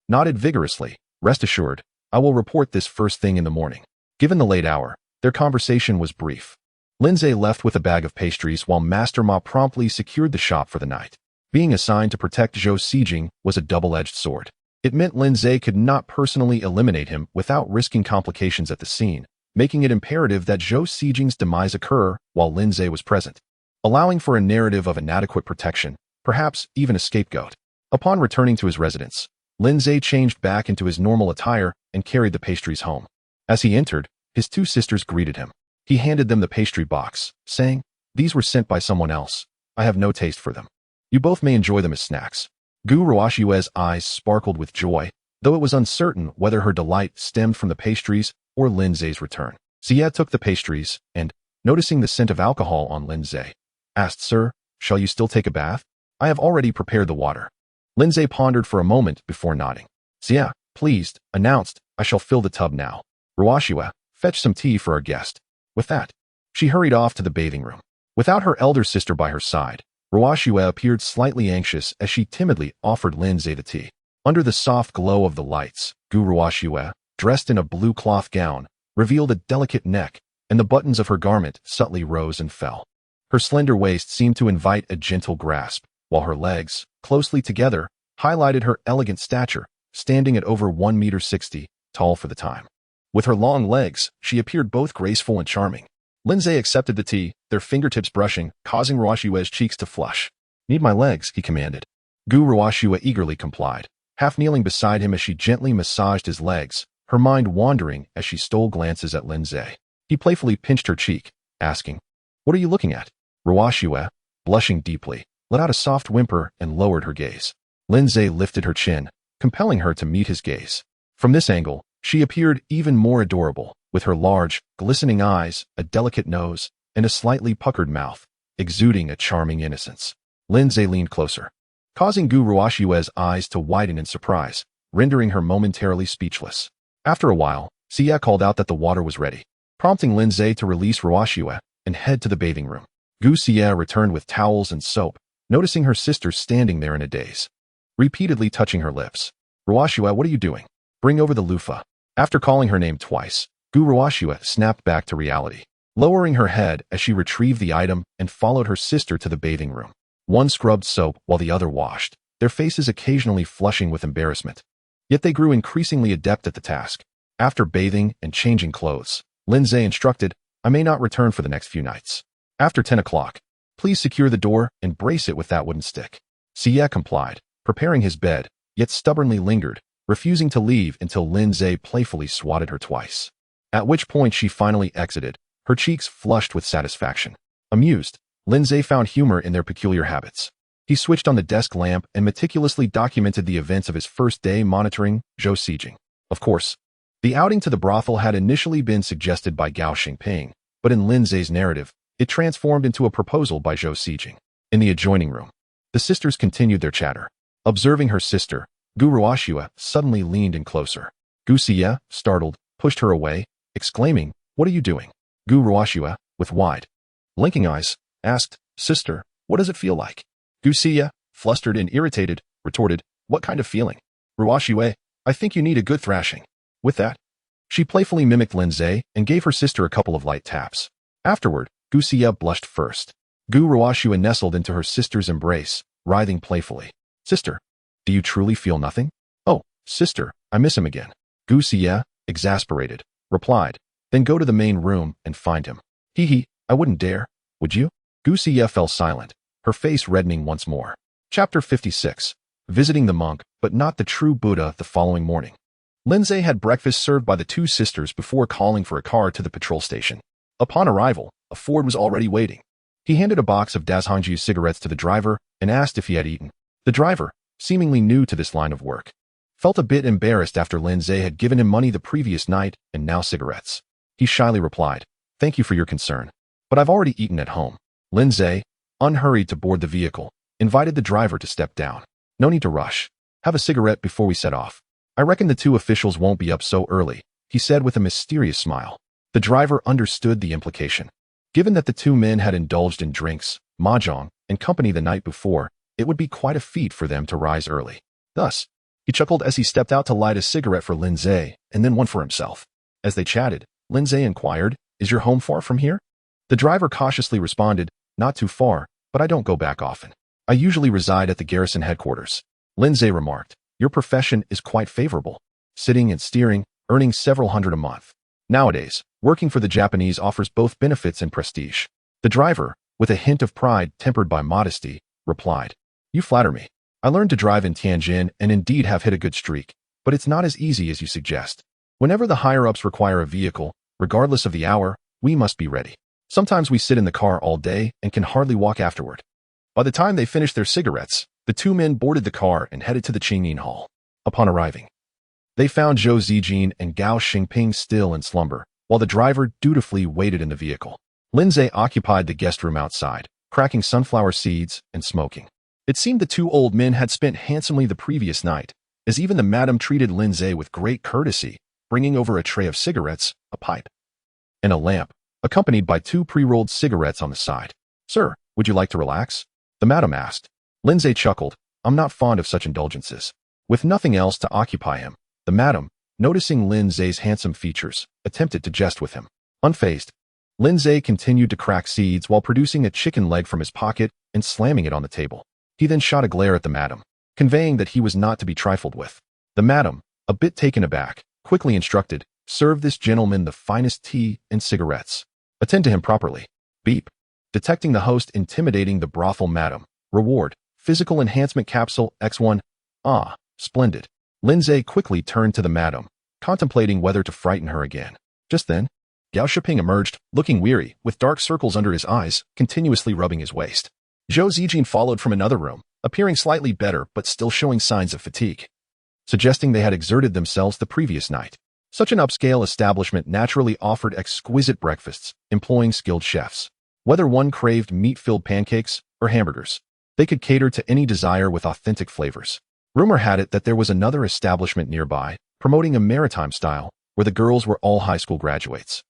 nodded vigorously. "Rest assured, I will report this first thing in the morning." Given the late hour, their conversation was brief. Lindsay left with a bag of pastries while Master Ma promptly secured the shop for the night. Being assigned to protect Zhou Sijing was a double-edged sword. It meant Lindsay could not personally eliminate him without risking complications at the scene, making it imperative that Zhou Sijing's demise occur while Lindsay was present, allowing for a narrative of inadequate protection, perhaps even a scapegoat. Upon returning to his residence, Lindsay changed back into his normal attire and carried the pastries home. As he entered, his 2 sisters greeted him. He handed them the pastry box, saying, "These were sent by someone else. I have no taste for them." You both may enjoy them as snacks. Gu Ruoshue's eyes sparkled with joy, though it was uncertain whether her delight stemmed from the pastries or Lindsay's return. Xie took the pastries and, noticing the scent of alcohol on Lindsay, asked, "Sir, shall you still take a bath? I have already prepared the water." Lindsay pondered for a moment before nodding. Xie, pleased, announced, "I shall fill the tub now. Ruoshue, fetch some tea for our guest." With that, she hurried off to the bathing room. Without her elder sister by her side, Ruoshue appeared slightly anxious as she timidly offered Lindsay the tea. Under the soft glow of the lights, Gu Ruoshue, dressed in a blue cloth gown, revealed a delicate neck, and the buttons of her garment subtly rose and fell. Her slender waist seemed to invite a gentle grasp, while her legs, closely together, highlighted her elegant stature, standing at over 1.60 meters tall for the time. With her long legs, she appeared both graceful and charming. Lindsay accepted the tea, their fingertips brushing, causing Ruoshue's cheeks to flush. "Need my legs," he commanded. Gu Ruoshue eagerly complied, half kneeling beside him as she gently massaged his legs, her mind wandering as she stole glances at Lindsay. He playfully pinched her cheek, asking, "What are you looking at?" Ruoshue, blushing deeply, let out a soft whimper and lowered her gaze. Lindsay lifted her chin, compelling her to meet his gaze. From this angle, she appeared even more adorable, with her large, glistening eyes, a delicate nose, and a slightly puckered mouth, exuding a charming innocence. Lindsay leaned closer, causing Gu Ruoshue's eyes to widen in surprise, rendering her momentarily speechless. After a while, Xie called out that the water was ready, prompting Lindsay to release Ruoshue and head to the bathing room. Gu Xie returned with towels and soap, noticing her sister standing there in a daze, repeatedly touching her lips. "Ruoshue, what are you doing? Bring over the loofah." After calling her name twice, Gu Ruoshue snapped back to reality, lowering her head as she retrieved the item and followed her sister to the bathing room. One scrubbed soap while the other washed, their faces occasionally flushing with embarrassment. Yet they grew increasingly adept at the task. After bathing and changing clothes, Lindsay instructed, "I may not return for the next few nights. After 10 o'clock, please secure the door and brace it with that wooden stick." Xie complied, preparing his bed, yet stubbornly lingered, refusing to leave until Lindsay playfully swatted her twice. At which point she finally exited, her cheeks flushed with satisfaction. Amused, Lindsay found humor in their peculiar habits. He switched on the desk lamp and meticulously documented the events of his first day monitoring Zhou Xijing. Of course, the outing to the brothel had initially been suggested by Gao Xingping, but in Lindsay's narrative, it transformed into a proposal by Zhou Xijing. In the adjoining room, the sisters continued their chatter. Observing her sister, Gu Ruoshue suddenly leaned in closer. Gu Xie, startled, pushed her away, exclaiming, "What are you doing?" Gu Ruoshue, with wide, blinking eyes, asked, "Sister, what does it feel like?" Gu Xie, flustered and irritated, retorted, "What kind of feeling? Ruoshue, I think you need a good thrashing." With that, she playfully mimicked Lindsay and gave her sister a couple of light taps. Afterward, Gu Xie blushed first. Gu Ruoshue nestled into her sister's embrace, writhing playfully. "Sister, do you truly feel nothing?" "Oh, sister, I miss him again." Gu Xie, exasperated, replied, "Then go to the main room and find him." "Hee, I wouldn't dare, would you?" Gu Xie fell silent, her face reddening once more. Chapter 56. Visiting the monk, but not the true Buddha. The following morning, Lindsay had breakfast served by the two sisters before calling for a car to the patrol station. Upon arrival, a Ford was already waiting. He handed a box of Dazhangju cigarettes to the driver and asked if he had eaten. The driver, seemingly new to this line of work, felt a bit embarrassed after Lindsay had given him money the previous night and now cigarettes. He shyly replied, "Thank you for your concern, but I've already eaten at home." Lindsay, unhurried to board the vehicle, invited the driver to step down. "No need to rush. Have a cigarette before we set off. I reckon the two officials won't be up so early," he said with a mysterious smile. The driver understood the implication. Given that the two men had indulged in drinks, mahjong, and company the night before, it would be quite a feat for them to rise early. Thus, he chuckled as he stepped out to light a cigarette for Lindsay and then one for himself. As they chatted, Lindsay inquired, "Is your home far from here?" The driver cautiously responded, "Not too far, but I don't go back often. I usually reside at the garrison headquarters." Lindsay remarked, "Your profession is quite favorable. Sitting and steering, earning several hundred a month. Nowadays, working for the Japanese offers both benefits and prestige." The driver, with a hint of pride tempered by modesty, replied, "You flatter me. I learned to drive in Tianjin and indeed have hit a good streak, but it's not as easy as you suggest. Whenever the higher-ups require a vehicle, regardless of the hour, we must be ready. Sometimes we sit in the car all day and can hardly walk afterward." By the time they finished their cigarettes, the two men boarded the car and headed to the Qingyin Hall. Upon arriving, they found Zhou Zijin and Gao Xingping still in slumber, while the driver dutifully waited in the vehicle. Lindsay occupied the guest room outside, cracking sunflower seeds and smoking. It seemed the two old men had spent handsomely the previous night, as even the madam treated Lindsay with great courtesy, bringing over a tray of cigarettes, a pipe, and a lamp, accompanied by 2 pre-rolled cigarettes on the side. "Sir, would you like to relax?" the madam asked. Lindsay chuckled. "I'm not fond of such indulgences." With nothing else to occupy him, the madam, noticing Lindsay's handsome features, attempted to jest with him. Unfazed, Lindsay continued to crack seeds while producing a chicken leg from his pocket and slamming it on the table. He then shot a glare at the madam, conveying that he was not to be trifled with. The madam, a bit taken aback, quickly instructed, "Serve this gentleman the finest tea and cigarettes. Attend to him properly." Beep. Detecting the host intimidating the brothel madam. Reward, physical enhancement capsule X1. Ah, splendid. Lindsay quickly turned to the madam, contemplating whether to frighten her again. Just then, Gao Shiping emerged, looking weary, with dark circles under his eyes, continuously rubbing his waist. Zhou Zijin followed from another room, appearing slightly better but still showing signs of fatigue, suggesting they had exerted themselves the previous night. Such an upscale establishment naturally offered exquisite breakfasts, employing skilled chefs. Whether one craved meat-filled pancakes or hamburgers, they could cater to any desire with authentic flavors. Rumor had it that there was another establishment nearby, promoting a maritime style, where the girls were all high school graduates.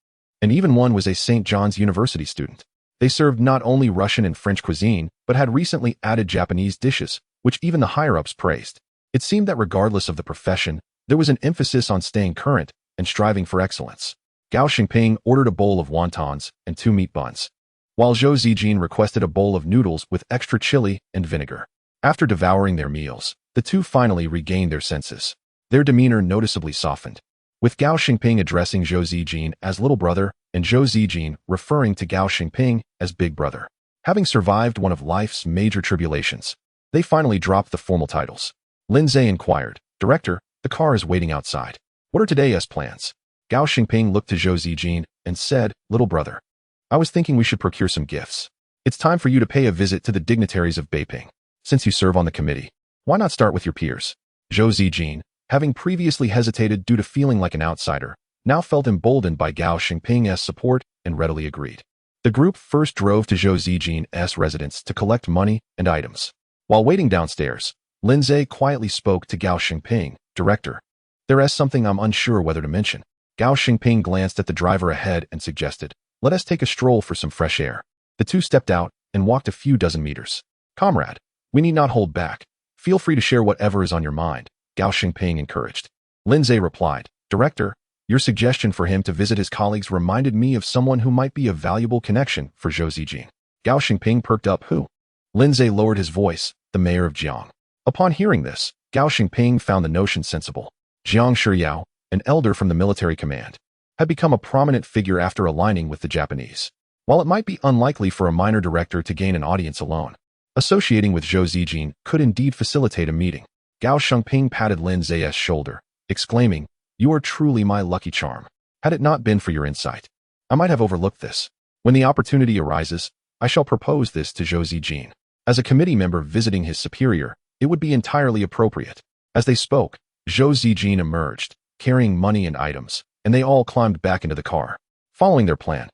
And even one was a St. John's University student. They served not only Russian and French cuisine, but had recently added Japanese dishes, which even the higher-ups praised. It seemed that regardless of the profession, there was an emphasis on staying current and striving for excellence. Gao Xingping ordered a bowl of wontons and 2 meat buns, while Zhou Zijin requested a bowl of noodles with extra chili and vinegar. After devouring their meals, the two finally regained their senses. Their demeanor noticeably softened, with Gao Xingping addressing Zhou Zijin as little brother and Zhou Zijin referring to Gao Xingping as big brother. Having survived one of life's major tribulations, they finally dropped the formal titles. Lindsay inquired, "Director, the car is waiting outside. What are today's plans?" Gao Xingping looked to Zhou Zijin and said, "Little brother, I was thinking we should procure some gifts. It's time for you to pay a visit to the dignitaries of Beiping. Since you serve on the committee, why not start with your peers?" Zhou Zijin, having previously hesitated due to feeling like an outsider, now felt emboldened by Gao Xingping's support and readily agreed. The group first drove to Zhou Zijin's residence to collect money and items. While waiting downstairs, Lindsay quietly spoke to Gao Xingping, "Director, there is something I'm unsure whether to mention." Gao Xingping glanced at the driver ahead and suggested, "Let us take a stroll for some fresh air." The two stepped out and walked a few dozen meters. "Comrade, we need not hold back. Feel free to share whatever is on your mind," Gao Xingping encouraged. Lindsay replied, "Director, your suggestion for him to visit his colleagues reminded me of someone who might be a valuable connection for Zhou Zijin." Gao Xingping perked up. "Who?" Lindsay lowered his voice, "The mayor of Jiang." Upon hearing this, Gao Xingping found the notion sensible. Jiang Shiyao, an elder from the military command, had become a prominent figure after aligning with the Japanese. While it might be unlikely for a minor director to gain an audience alone, associating with Zhou Zijin could indeed facilitate a meeting. Gao Xingping patted Lindsay's shoulder, exclaiming, "You are truly my lucky charm. Had it not been for your insight, I might have overlooked this. When the opportunity arises, I shall propose this to Zhou Zijin. As a committee member visiting his superior, it would be entirely appropriate." As they spoke, Zhou Zijin emerged, carrying money and items, and they all climbed back into the car. Following their plan,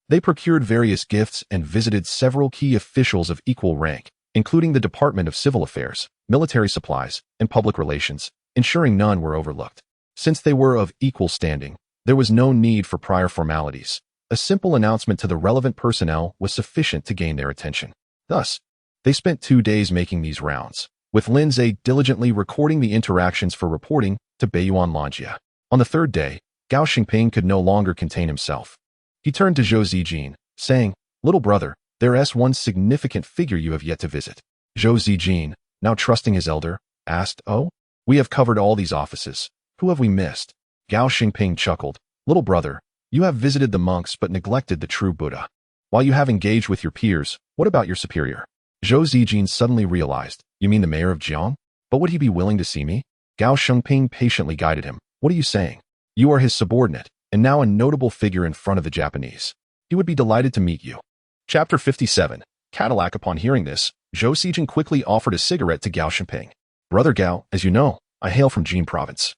they procured various gifts and visited several key officials of equal rank, including the Department of Civil Affairs, Military Supplies, and Public Relations, ensuring none were overlooked. Since they were of equal standing, there was no need for prior formalities. A simple announcement to the relevant personnel was sufficient to gain their attention. Thus, they spent 2 days making these rounds, with Lindsay diligently recording the interactions for reporting to Beiyuan Lanjia. On the 3rd day, Gao Xingping could no longer contain himself. He turned to Zhou Zijin, saying, "Little brother, there is one significant figure you have yet to visit." Zhou Zijin, now trusting his elder, asked, "Oh? We have covered all these offices. Who have we missed?" Gao Xingping chuckled, "Little brother, you have visited the monks but neglected the true Buddha. While you have engaged with your peers, what about your superior?" Zhou Zijin suddenly realized, "You mean the mayor of Jiang? But would he be willing to see me?" Gao Xingping patiently guided him. "What are you saying? You are his subordinate, and now a notable figure in front of the Japanese. He would be delighted to meet you." Chapter 57. Cadillac. Upon hearing this, Zhou Xijing quickly offered a cigarette to Gao Shiping. Brother Gao, as you know, I hail from Jin province,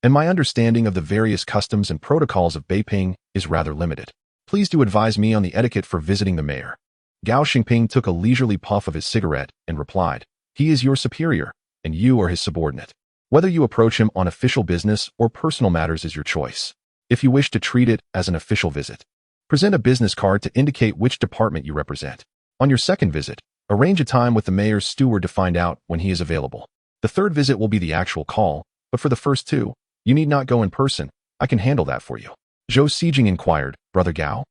and my understanding of the various customs and protocols of Beiping is rather limited. Please do advise me on the etiquette for visiting the mayor. Gao Xingping took a leisurely puff of his cigarette and replied, he is your superior, and you are his subordinate. Whether you approach him on official business or personal matters is your choice. If you wish to treat it as an official visit, present a business card to indicate which department you represent. On your second visit, arrange a time with the mayor's steward to find out when he is available. The third visit will be the actual call, but for the first two, you need not go in person. I can handle that for you. Zhou Xijing inquired, Brother Gao,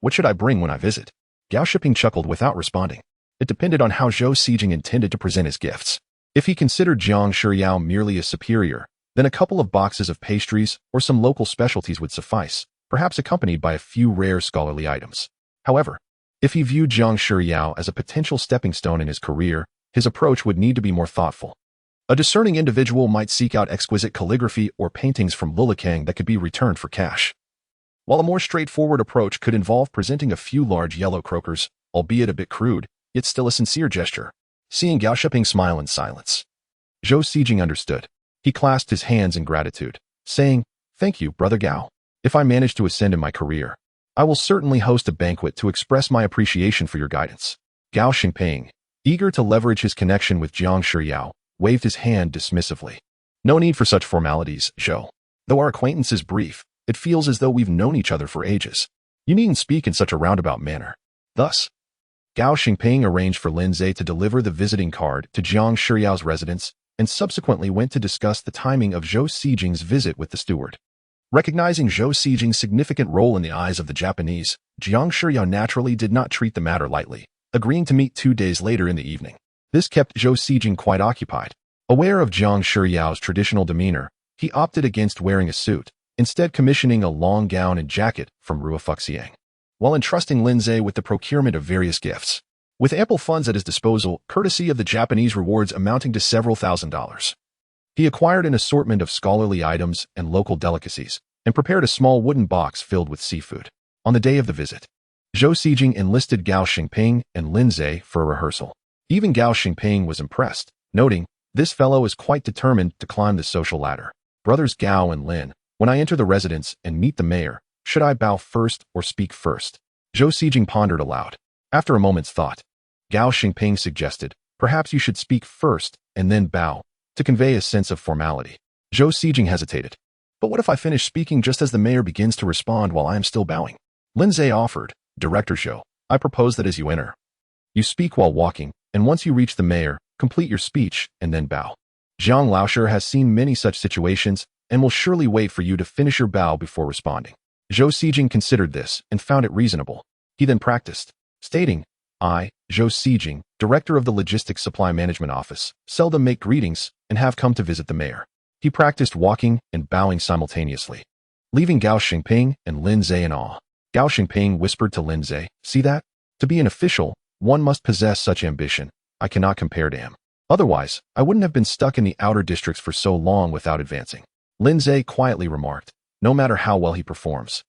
what should I bring when I visit? Gao Shiping chuckled without responding. It depended on how Zhou Xijing intended to present his gifts. If he considered Jiang Shiyao merely a superior, then a couple of boxes of pastries or some local specialties would suffice, perhaps accompanied by a few rare scholarly items. However, if he viewed Jiang Shiyao as a potential stepping stone in his career, his approach would need to be more thoughtful. A discerning individual might seek out exquisite calligraphy or paintings from Lulikang that could be returned for cash, while a more straightforward approach could involve presenting a few large yellow croakers, albeit a bit crude, yet still a sincere gesture. Seeing Gao Shiping smile in silence, Zhou Xijing understood. He clasped his hands in gratitude, saying, thank you, Brother Gao. If I manage to ascend in my career, I will certainly host a banquet to express my appreciation for your guidance. Gao Xingping, eager to leverage his connection with Jiang Shiyao, waved his hand dismissively. No need for such formalities, Zhou. Though our acquaintance is brief, it feels as though we've known each other for ages. You needn't speak in such a roundabout manner. Thus, Gao Xingping arranged for Lin Zhe to deliver the visiting card to Jiang Shiyao's residence and subsequently went to discuss the timing of Zhou Xijing's visit with the steward. Recognizing Zhou Xijing's significant role in the eyes of the Japanese, Jiang Shiyao naturally did not treat the matter lightly, agreeing to meet 2 days later in the evening. This kept Zhou Xijing quite occupied. Aware of Jiang Shiyao's traditional demeanor, he opted against wearing a suit, instead commissioning a long gown and jacket from Rua Fuxiang, while entrusting Lin Zhe with the procurement of various gifts. With ample funds at his disposal, courtesy of the Japanese rewards amounting to several $1,000s, he acquired an assortment of scholarly items and local delicacies, and prepared a small wooden box filled with seafood. On the day of the visit, Zhou Xijing enlisted Gao Xingping and Lin Zhe for a rehearsal. Even Gao Xingping was impressed, noting, this fellow is quite determined to climb the social ladder. Brothers Gao and Lin, when I enter the residence and meet the mayor, should I bow first or speak first? Zhou Xijing pondered aloud. After a moment's thought, Gao Xingping suggested, perhaps you should speak first and then bow, to convey a sense of formality. Zhou Xijing hesitated. But what if I finish speaking just as the mayor begins to respond while I am still bowing? Lin Zhe offered, Director Zhou, I propose that as you enter, you speak while walking, and once you reach the mayor, complete your speech and then bow. Zhang Laosher has seen many such situations and will surely wait for you to finish your bow before responding. Zhou Xijing considered this and found it reasonable. He then practiced, stating, I, Zhou Xijing, Director of the Logistics Supply Management Office, seldom make greetings and have come to visit the mayor. He practiced walking and bowing simultaneously, leaving Gao Xingping and Lin Zhe in awe. Gao Xingping whispered to Lin Zhe, see that? To be an official, one must possess such ambition. I cannot compare to him. Otherwise, I wouldn't have been stuck in the outer districts for so long without advancing. Lin Zhe quietly remarked, no matter how well he performs,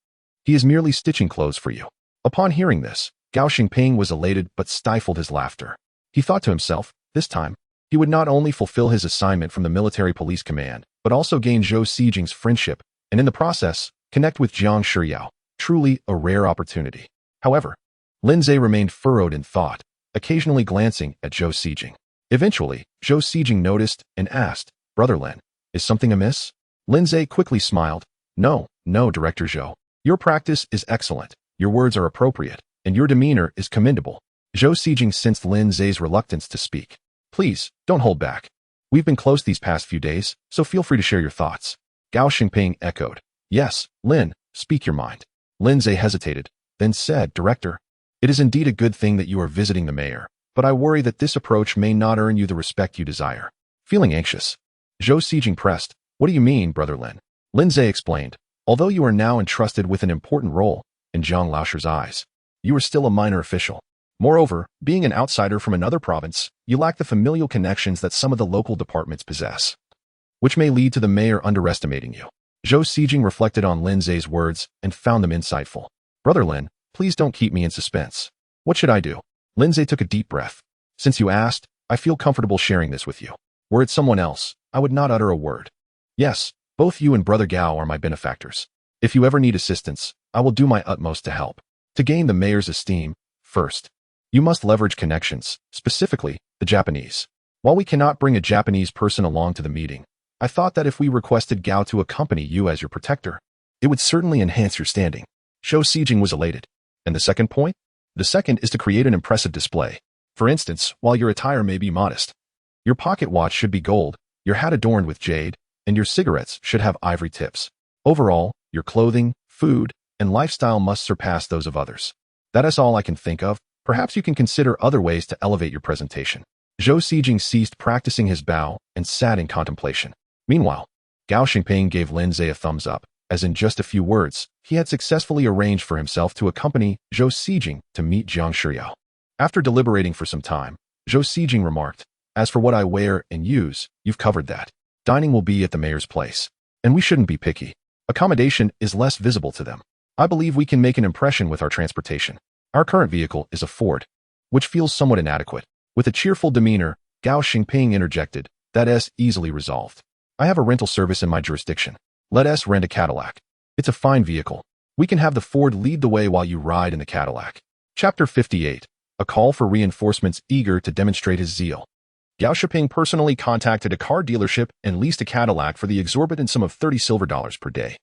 he is merely stitching clothes for you. Upon hearing this, Gao Xingping was elated but stifled his laughter. He thought to himself, this time, he would not only fulfill his assignment from the military police command, but also gain Zhou Xijing's friendship, and in the process, connect with Jiang Shiyao, truly a rare opportunity. However, Lin Zhe remained furrowed in thought, occasionally glancing at Zhou Xijing. Eventually, Zhou Xijing noticed and asked, Brother Lin, is something amiss? Lin Zhe quickly smiled, no, Director Zhou. Your practice is excellent, your words are appropriate, and your demeanor is commendable. Zhou Xijing sensed Lin Zhe's reluctance to speak. Please, don't hold back. We've been close these past few days, so feel free to share your thoughts. Gao Xingping echoed, yes, Lin, speak your mind. Lin Zhe hesitated, then said, Director, it is indeed a good thing that you are visiting the mayor, but I worry that this approach may not earn you the respect you desire. Feeling anxious, Zhou Xijing pressed, what do you mean, Brother Lin? Lin Zhe explained, although you are now entrusted with an important role, in Zhang Laosher's eyes, you are still a minor official. Moreover, being an outsider from another province, you lack the familial connections that some of the local departments possess, which may lead to the mayor underestimating you. Zhou Xijing reflected on Lin Zhe's words and found them insightful. Brother Lin, please don't keep me in suspense. What should I do? Lin Zhe took a deep breath, Since you asked, I feel comfortable sharing this with you. Were it someone else, I would not utter a word. Yes, both you and Brother Gao are my benefactors. If you ever need assistance, I will do my utmost to help. To gain the mayor's esteem, first, you must leverage connections, specifically the Japanese. While we cannot bring a Japanese person along to the meeting, I thought that if we requested Gao to accompany you as your protector, it would certainly enhance your standing. Zhou Sijing was elated. And the second point? The second is to create an impressive display. For instance, while your attire may be modest, your pocket watch should be gold, your hat adorned with jade, and your cigarettes should have ivory tips. Overall, your clothing, food, and lifestyle must surpass those of others. That is all I can think of. Perhaps you can consider other ways to elevate your presentation. Zhou Sijing ceased practicing his bow and sat in contemplation. Meanwhile, Gao Xingping gave Lin Zhe a thumbs up, as in just a few words, he had successfully arranged for himself to accompany Zhou Sijing to meet Jiang Shiyao. After deliberating for some time, Zhou Sijing remarked, "As for what I wear and use, you've covered that. Dining will be at the mayor's place. And we shouldn't be picky. Accommodation is less visible to them. I believe we can make an impression with our transportation. Our current vehicle is a Ford, which feels somewhat inadequate." With a cheerful demeanor, Gao Xingping interjected, "That is easily resolved. I have a rental service in my jurisdiction. Let us rent a Cadillac. It's a fine vehicle. We can have the Ford lead the way while you ride in the Cadillac." Chapter 58. A call for reinforcements eager to demonstrate his zeal. Gao Xingping personally contacted a car dealership and leased a Cadillac for the exorbitant sum of $30 silver per day,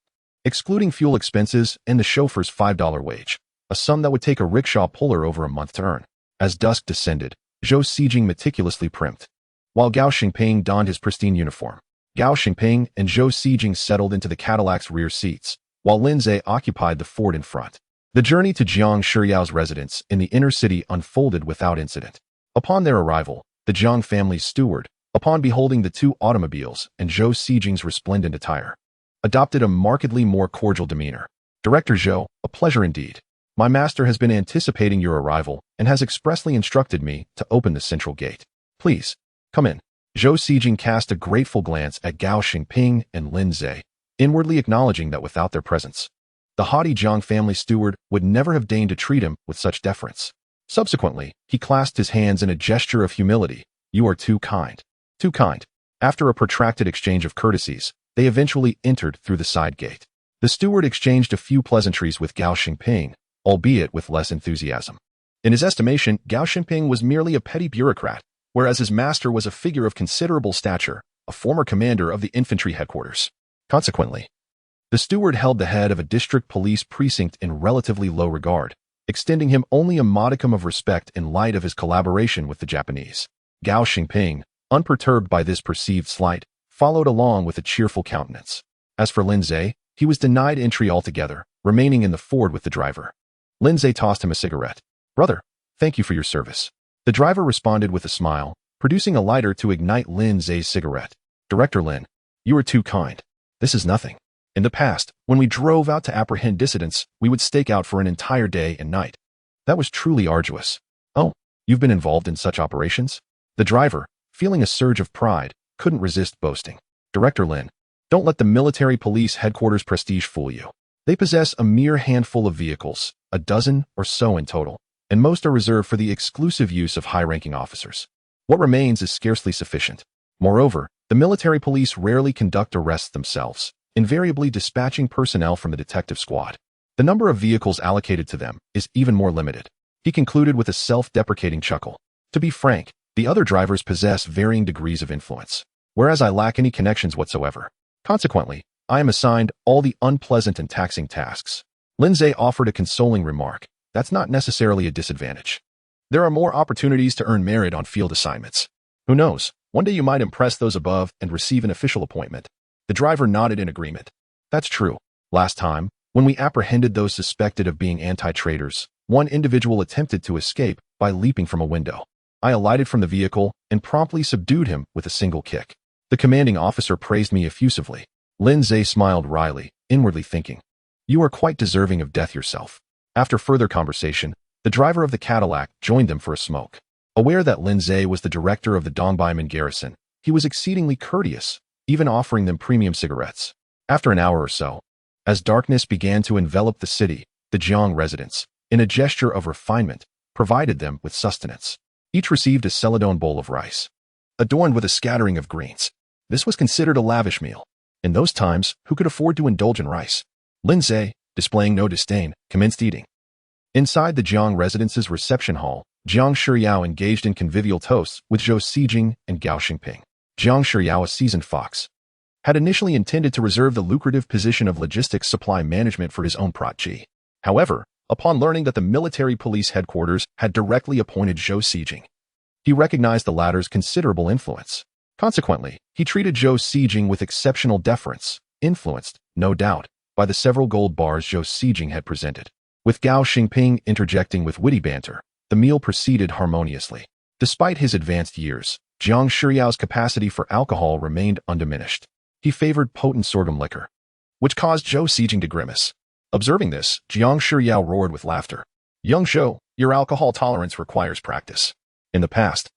excluding fuel expenses and the chauffeur's $5 wage, a sum that would take a rickshaw puller over a month to earn. As dusk descended, Zhou Sijing meticulously primped, while Gao Xingping donned his pristine uniform. Gao Xingping and Zhou Sijing settled into the Cadillac's rear seats, while Lin Zhe occupied the Ford in front. The journey to Jiang Shiyao's residence in the inner city unfolded without incident. Upon their arrival, the Jiang family's steward, upon beholding the two automobiles and Zhou Sijing's resplendent attire, adopted a markedly more cordial demeanor. "Director Zhou, a pleasure indeed. My master has been anticipating your arrival and has expressly instructed me to open the central gate. Please, come in." Zhou Sijing cast a grateful glance at Gao Xingping and Lin Zhe, inwardly acknowledging that without their presence, the haughty Jiang family steward would never have deigned to treat him with such deference. Subsequently, he clasped his hands in a gesture of humility. "You are too kind. Too kind." After a protracted exchange of courtesies, they eventually entered through the side gate. The steward exchanged a few pleasantries with Gao Xingping, albeit with less enthusiasm. In his estimation, Gao Xingping was merely a petty bureaucrat, whereas his master was a figure of considerable stature, a former commander of the infantry headquarters. Consequently, the steward held the head of a district police precinct in relatively low regard, extending him only a modicum of respect in light of his collaboration with the Japanese. Gao Xingping, unperturbed by this perceived slight, followed along with a cheerful countenance. As for Lin Zhe, he was denied entry altogether, remaining in the Ford with the driver. Lin Zhe tossed him a cigarette. "Brother, thank you for your service." The driver responded with a smile, producing a lighter to ignite Lin Zhe's cigarette. "Director Lin, you are too kind. This is nothing. In the past, when we drove out to apprehend dissidents, we would stake out for an entire day and night. That was truly arduous." "Oh, you've been involved in such operations?" The driver, feeling a surge of pride, couldn't resist boasting. "Director Lin, don't let the military police headquarters prestige fool you. They possess a mere handful of vehicles, a dozen or so in total, and most are reserved for the exclusive use of high-ranking officers. What remains is scarcely sufficient. Moreover, the military police rarely conduct arrests themselves, invariably dispatching personnel from the detective squad. The number of vehicles allocated to them is even more limited." He concluded with a self-deprecating chuckle. "To be frank, the other drivers possess varying degrees of influence, whereas I lack any connections whatsoever. Consequently, I am assigned all the unpleasant and taxing tasks." Lin Zhe offered a consoling remark. "That's not necessarily a disadvantage. There are more opportunities to earn merit on field assignments. Who knows, one day you might impress those above and receive an official appointment." The driver nodded in agreement. "That's true. Last time, when we apprehended those suspected of being anti-traitors, one individual attempted to escape by leaping from a window. I alighted from the vehicle and promptly subdued him with a single kick. The commanding officer praised me effusively." Lin Zhe smiled wryly, inwardly thinking, "You are quite deserving of death yourself." After further conversation, the driver of the Cadillac joined them for a smoke. Aware that Lin Zhe was the director of the Dongbeiman garrison, he was exceedingly courteous, even offering them premium cigarettes. After an hour or so, as darkness began to envelop the city, the Jiang residents, in a gesture of refinement, provided them with sustenance. Each received a celadone bowl of rice, adorned with a scattering of greens. This was considered a lavish meal. In those times, who could afford to indulge in rice? Lindsay, displaying no disdain, commenced eating. Inside the Jiang residence's reception hall, Jiang Shiyao engaged in convivial toasts with Zhou Xijing and Gao Xingping. Jiang Shiyao, a seasoned fox, had initially intended to reserve the lucrative position of logistics supply management for his own protege. However, upon learning that the military police headquarters had directly appointed Zhou Xijing, he recognized the latter's considerable influence. Consequently, he treated Zhou Xijing with exceptional deference, influenced, no doubt, by the several gold bars Zhou Xijing had presented. With Gao Xingping interjecting with witty banter, the meal proceeded harmoniously. Despite his advanced years, Jiang Shiyao's capacity for alcohol remained undiminished. He favored potent sorghum liquor, which caused Zhou Xijing to grimace. Observing this, Jiang Shiyao roared with laughter. "Young Zhou, your alcohol tolerance requires practice. In the past,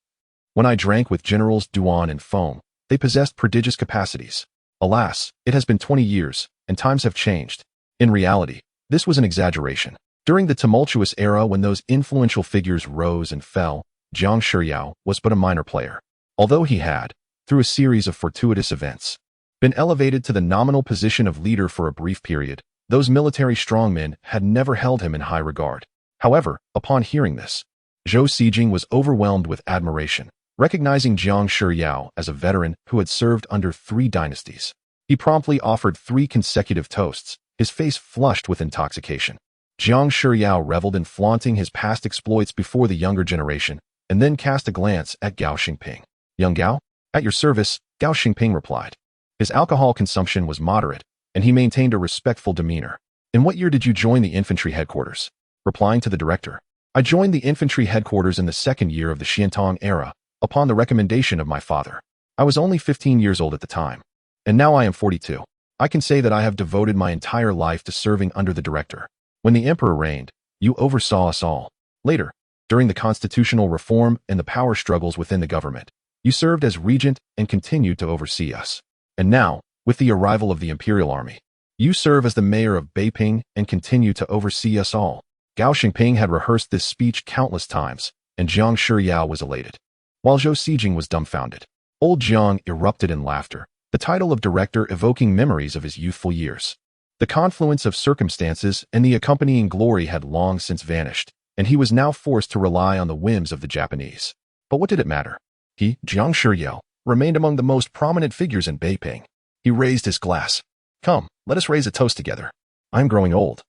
when I drank with Generals Duan and Feng, they possessed prodigious capacities. Alas, it has been 20 years, and times have changed. In reality, this was an exaggeration. During the tumultuous era when those influential figures rose and fell, Jiang Shiyao was but a minor player. Although he had, through a series of fortuitous events, been elevated to the nominal position of leader for a brief period, those military strongmen had never held him in high regard. However, upon hearing this, Zhou Xijing was overwhelmed with admiration, recognizing Jiang Shiyao as a veteran who had served under 3 dynasties. He promptly offered 3 consecutive toasts, his face flushed with intoxication. Jiang Shiyao reveled in flaunting his past exploits before the younger generation, and then cast a glance at Gao Xingping. "Young Gao, at your service," Gao Xingping replied. His alcohol consumption was moderate, and he maintained a respectful demeanor. "In what year did you join the infantry headquarters?" Replying to the director, "I joined the infantry headquarters in the 2nd year of the Xiantong era, upon the recommendation of my father. I was only 15 years old at the time, and now I am 42. I can say that I have devoted my entire life to serving under the director. When the emperor reigned, you oversaw us all. Later, during the constitutional reform and the power struggles within the government, you served as regent and continued to oversee us. And now, with the arrival of the imperial army, you serve as the mayor of Beiping and continue to oversee us all." Gao Xingping had rehearsed this speech countless times, and Jiang Shiyao was elated, while Zhou Xijing was dumbfounded. Old Jiang erupted in laughter, the title of director evoking memories of his youthful years. The confluence of circumstances and the accompanying glory had long since vanished, and he was now forced to rely on the whims of the Japanese. But what did it matter? He, Jiang Shiyao, remained among the most prominent figures in Beiping. He raised his glass. "Come, let us raise a toast together. I am growing old,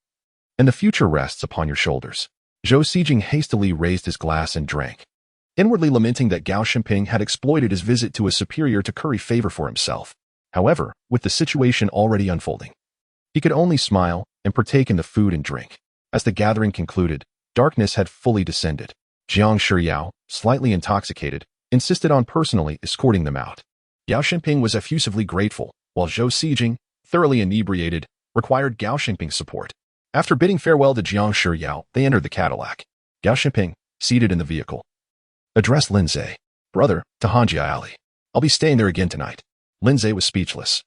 and the future rests upon your shoulders." Zhou Xijing hastily raised his glass and drank, inwardly lamenting that Gao Xingping had exploited his visit to a superior to curry favor for himself. However, with the situation already unfolding, he could only smile and partake in the food and drink. As the gathering concluded, darkness had fully descended. Jiang Shiyao, slightly intoxicated, insisted on personally escorting them out. Gao Xingping was effusively grateful, while Zhou Xijing, thoroughly inebriated, required Gao Xingping's support. After bidding farewell to Jiang Shiyao, they entered the Cadillac. Gao Xingping, seated in the vehicle, addressed Lindsay. "Brother, to Hanjia Alley. I'll be staying there again tonight." Lindsay was speechless,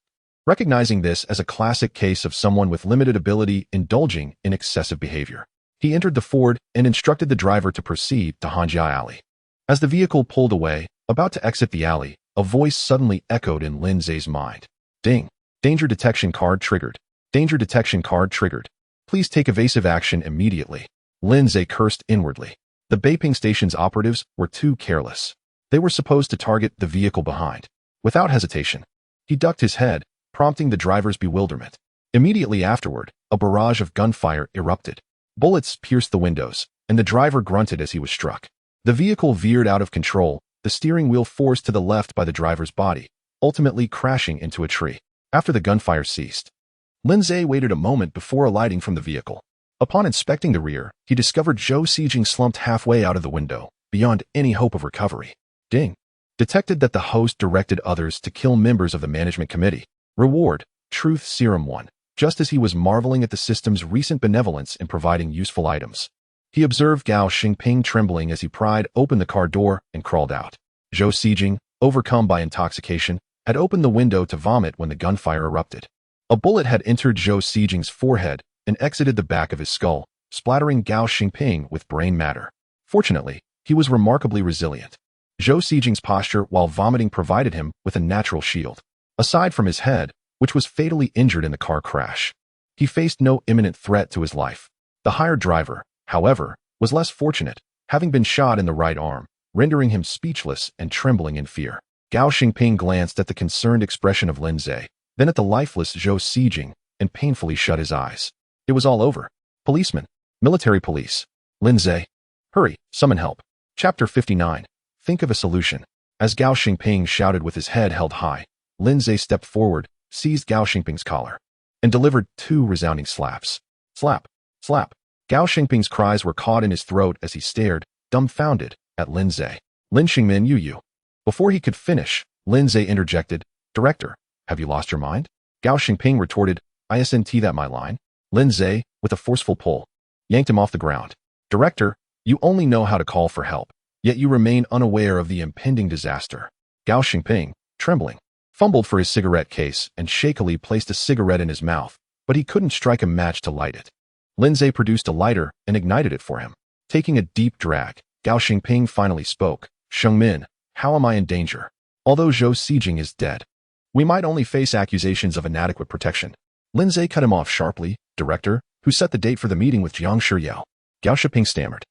recognizing this as a classic case of someone with limited ability indulging in excessive behavior. He entered the Ford and instructed the driver to proceed to Hanjia Alley. As the vehicle pulled away, about to exit the alley, a voice suddenly echoed in Lindsay's mind. "Ding! Danger detection card triggered. Danger detection card triggered. Please take evasive action immediately." Lindsay cursed inwardly. The Beiping Station's operatives were too careless. They were supposed to target the vehicle behind. Without hesitation, he ducked his head, prompting the driver's bewilderment. Immediately afterward, a barrage of gunfire erupted. Bullets pierced the windows, and the driver grunted as he was struck. The vehicle veered out of control, the steering wheel forced to the left by the driver's body, ultimately crashing into a tree. After the gunfire ceased, Lindsay waited a moment before alighting from the vehicle. Upon inspecting the rear, he discovered Zhou Xijing slumped halfway out of the window, beyond any hope of recovery. Ding! Detected that the host directed others to kill members of the management committee. Reward, Truth Serum 1. Just as he was marveling at the system's recent benevolence in providing useful items, he observed Gao Xingping trembling as he pried open the car door and crawled out. Zhou Xijing, overcome by intoxication, had opened the window to vomit when the gunfire erupted. A bullet had entered Zhou Xijing's forehead and exited the back of his skull, splattering Gao Xingping with brain matter. Fortunately, He was remarkably resilient. Zhou Xijing's posture while vomiting provided him with a natural shield. Aside from his head, which was fatally injured in the car crash, he faced no imminent threat to his life. The hired driver, however, was less fortunate, having been shot in the right arm, rendering him speechless and trembling in fear. Gao Xingping glanced at the concerned expression of Lin Zhe, then at the lifeless Zhou Xijing, and painfully shut his eyes. It was all over. Policeman. Military police. Lin Zhe. Hurry, summon help. Chapter 59. Think of a solution. As Gao Xingping shouted with his head held high, Lin Zhe stepped forward, seized Gao Xingping's collar, and delivered 2 resounding slaps. Slap. Slap. Gao Xingping's cries were caught in his throat as he stared, dumbfounded, at Lin Zhe. Lin Xingmin you. Before he could finish, Lin Zhe interjected, Director, have you lost your mind? Gao Xingping retorted, Isn't that my line? Lin Zhe, with a forceful pull, yanked him off the ground. Director, you only know how to call for help, yet you remain unaware of the impending disaster. Gao Xingping, trembling, fumbled for his cigarette case and shakily placed a cigarette in his mouth, but he couldn't strike a match to light it. Lin Zhe produced a lighter and ignited it for him. Taking a deep drag, Gao Xingping finally spoke, Shengmin, how am I in danger? Although Zhou Xijing is dead, we might only face accusations of inadequate protection. Lin Zhe cut him off sharply, Director, who set the date for the meeting with Jiang Shiyao? Gao Xingping stammered.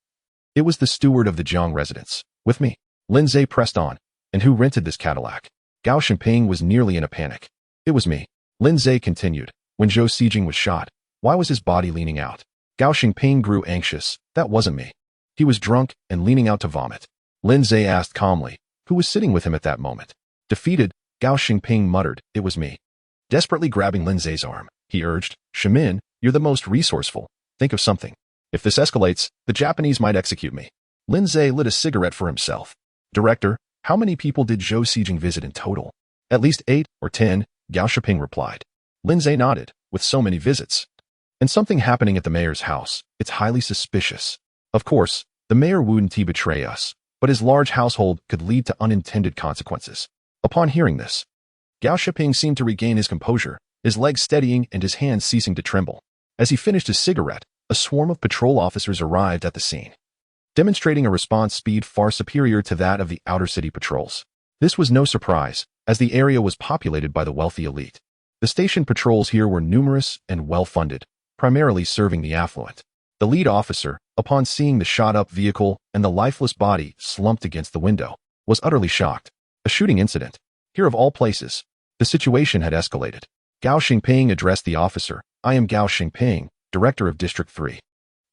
It was the steward of the Jiang residence. With me. Lin Zhe pressed on. And who rented this Cadillac? Gao Xingping was nearly in a panic. It was me. Lin Zhe continued. When Zhou Xijing was shot, why was his body leaning out? Gao Xingping grew anxious. That wasn't me. He was drunk and leaning out to vomit. Lin Zhe asked calmly, who was sitting with him at that moment? Defeated, Gao Xingping muttered, it was me. Desperately grabbing Lin Zhe's arm, he urged, Shimin, you're the most resourceful. Think of something. If this escalates, the Japanese might execute me. Lin Zhe lit a cigarette for himself. Director, how many people did Zhou Xijing visit in total? At least 8 or 10, Gao Xingping replied. Lin Zhe nodded, with so many visits. And something happening at the mayor's house, it's highly suspicious. Of course, the mayor wouldn't betray us, but his large household could lead to unintended consequences. Upon hearing this, Gao Xingping seemed to regain his composure, his legs steadying and his hands ceasing to tremble. As he finished his cigarette, a swarm of patrol officers arrived at the scene, demonstrating a response speed far superior to that of the outer city patrols. This was no surprise, as the area was populated by the wealthy elite. The station patrols here were numerous and well-funded, primarily serving the affluent. The lead officer, upon seeing the shot-up vehicle and the lifeless body slumped against the window, was utterly shocked. A shooting incident. Here of all places. The situation had escalated. Gao Xingping addressed the officer. I am Gao Xingping, Director of District 3.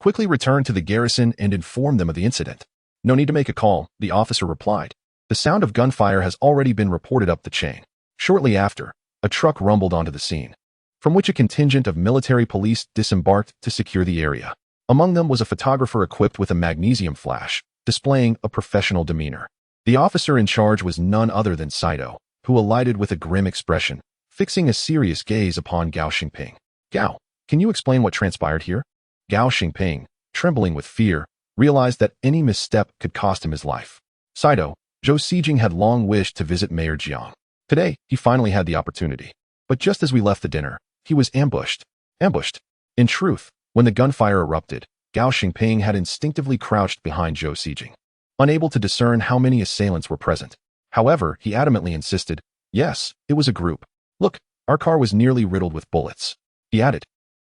Quickly return to the garrison and inform them of the incident. No need to make a call, the officer replied. The sound of gunfire has already been reported up the chain. Shortly after, a truck rumbled onto the scene, from which a contingent of military police disembarked to secure the area. Among them was a photographer equipped with a magnesium flash, displaying a professional demeanor. The officer in charge was none other than Saito, who alighted with a grim expression, fixing a serious gaze upon Gao Xingping. Gao, can you explain what transpired here? Gao Xingping, trembling with fear, realized that any misstep could cost him his life. Saito, Zhou Xijing had long wished to visit Mayor Jiang. Today, he finally had the opportunity. But just as we left the dinner, he was ambushed. Ambushed. In truth, when the gunfire erupted, Gao Xingping had instinctively crouched behind Zhou Xijing, unable to discern how many assailants were present. However, he adamantly insisted, yes, it was a group. Look, our car was nearly riddled with bullets. He added.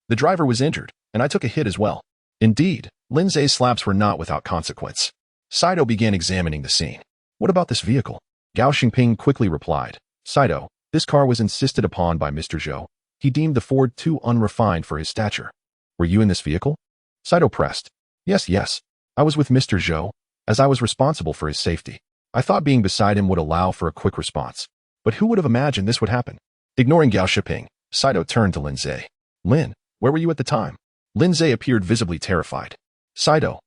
The driver was injured, and I took a hit as well. Indeed, Lin Zhe's slaps were not without consequence. Saito began examining the scene. What about this vehicle? Gao Xingping quickly replied. Saito, this car was insisted upon by Mr. Zhou. He deemed the Ford too unrefined for his stature. Were you in this vehicle? Saito pressed. Yes. I was with Mr. Zhou, as I was responsible for his safety. I thought being beside him would allow for a quick response. But who would have imagined this would happen? Ignoring Gao Xingping, Saito turned to Lin Zhe. Lin, where were you at the time? Lin Zhe appeared visibly terrified. Saito.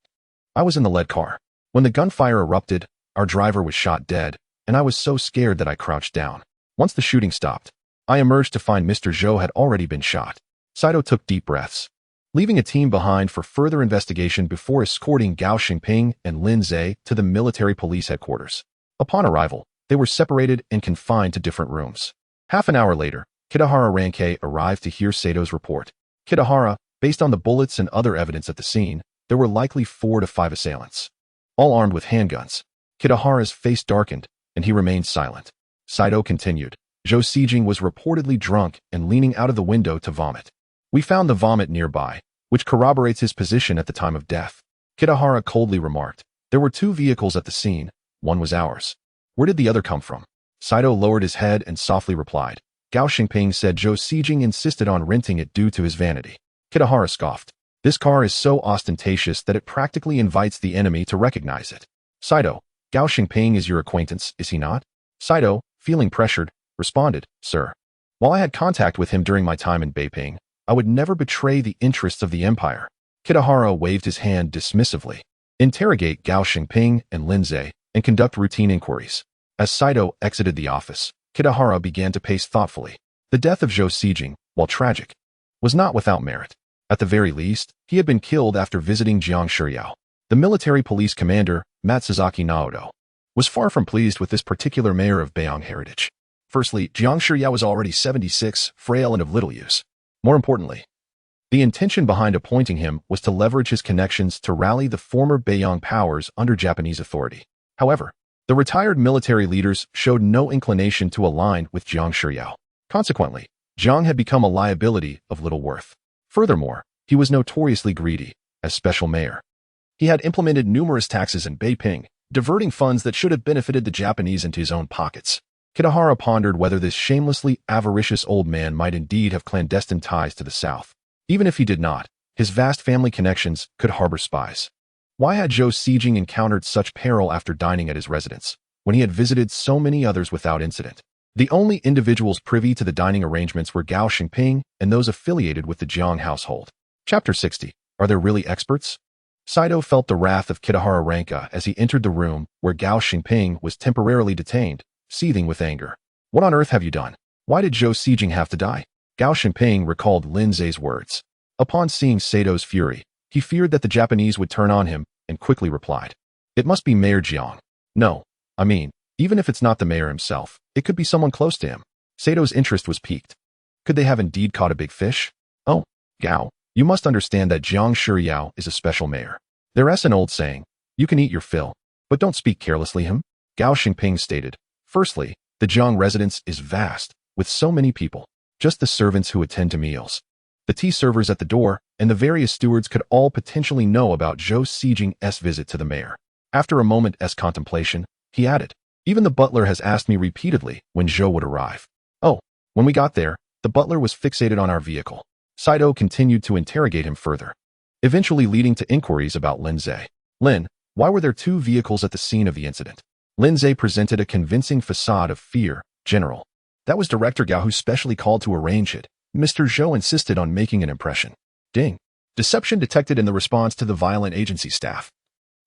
I was in the lead car. When the gunfire erupted, our driver was shot dead, and I was so scared that I crouched down. Once the shooting stopped, I emerged to find Mr. Zhou had already been shot. Saito took deep breaths, leaving a team behind for further investigation before escorting Gao Xingping and Lin Zhe to the military police headquarters. Upon arrival, they were separated and confined to different rooms. Half an hour later, Kitahara Ranke arrived to hear Sato's report. Kitahara, based on the bullets and other evidence at the scene, there were likely 4 to 5 assailants. all armed with handguns. Kitahara's face darkened, and he remained silent. Saito continued. Zhou Sijing was reportedly drunk and leaning out of the window to vomit. We found the vomit nearby, which corroborates his position at the time of death. Kitahara coldly remarked. There were 2 vehicles at the scene. One was ours. Where did the other come from? Saito lowered his head and softly replied. Gao Xingping said Zhou Sijing insisted on renting it due to his vanity. Kitahara scoffed. This car is so ostentatious that it practically invites the enemy to recognize it. Saito, Gao Xingping is your acquaintance, is he not? Saito, feeling pressured, responded, Sir. While I had contact with him during my time in Beiping, I would never betray the interests of the empire. Kitahara waved his hand dismissively. Interrogate Gao Xingping and Lindsay and conduct routine inquiries. As Saito exited the office, Kitahara began to pace thoughtfully. The death of Zhou Sijing, while tragic, was not without merit. At the very least, he had been killed after visiting Jiang Shiryao. The military police commander, Matsuzaki Naoto, was far from pleased with this particular mayor of Beiyang heritage. Firstly, Jiang Shiryao was already 76, frail and of little use. More importantly, the intention behind appointing him was to leverage his connections to rally the former Beiyang powers under Japanese authority. However, the retired military leaders showed no inclination to align with Jiang Shiryao. Consequently, Jiang had become a liability of little worth. Furthermore, he was notoriously greedy. As special mayor, he had implemented numerous taxes in Beiping, diverting funds that should have benefited the Japanese into his own pockets. Kitahara pondered whether this shamelessly avaricious old man might indeed have clandestine ties to the south. Even if he did not, his vast family connections could harbor spies. Why had Zhou Sijing encountered such peril after dining at his residence, when he had visited so many others without incident? The only individuals privy to the dining arrangements were Gao Xingping and those affiliated with the Jiang household. Chapter 60. Are there really experts? Saito felt the wrath of Kitahara Ranka as he entered the room where Gao Xingping was temporarily detained, seething with anger. What on earth have you done? Why did Zhou Sijing have to die? Gao Xingping recalled Lin Zhe's words. Upon seeing Sato's fury, he feared that the Japanese would turn on him and quickly replied. It must be Mayor Jiang. No, I mean, even if it's not the mayor himself, it could be someone close to him. Sato's interest was piqued. Could they have indeed caught a big fish? Oh, Gao, you must understand that Jiang Shiryao is a special mayor. There's an old saying, you can eat your fill, but don't speak carelessly him. Gao Xingping stated. Firstly, the Jiang residence is vast, with so many people. Just the servants who attend to meals, the tea servers at the door, and the various stewards could all potentially know about Zhou Sijing's visit to the mayor. After a moment's contemplation, he added, even the butler has asked me repeatedly when Zhou would arrive. Oh, when we got there, the butler was fixated on our vehicle. Saito continued to interrogate him further, eventually leading to inquiries about Lindsay. Lin, why were there 2 vehicles at the scene of the incident? Lindsay presented a convincing facade of fear. General, that was Director Gao who specially called to arrange it. Mr. Zhou insisted on making an impression. Ding. Deception detected in the response to the violent agency staff.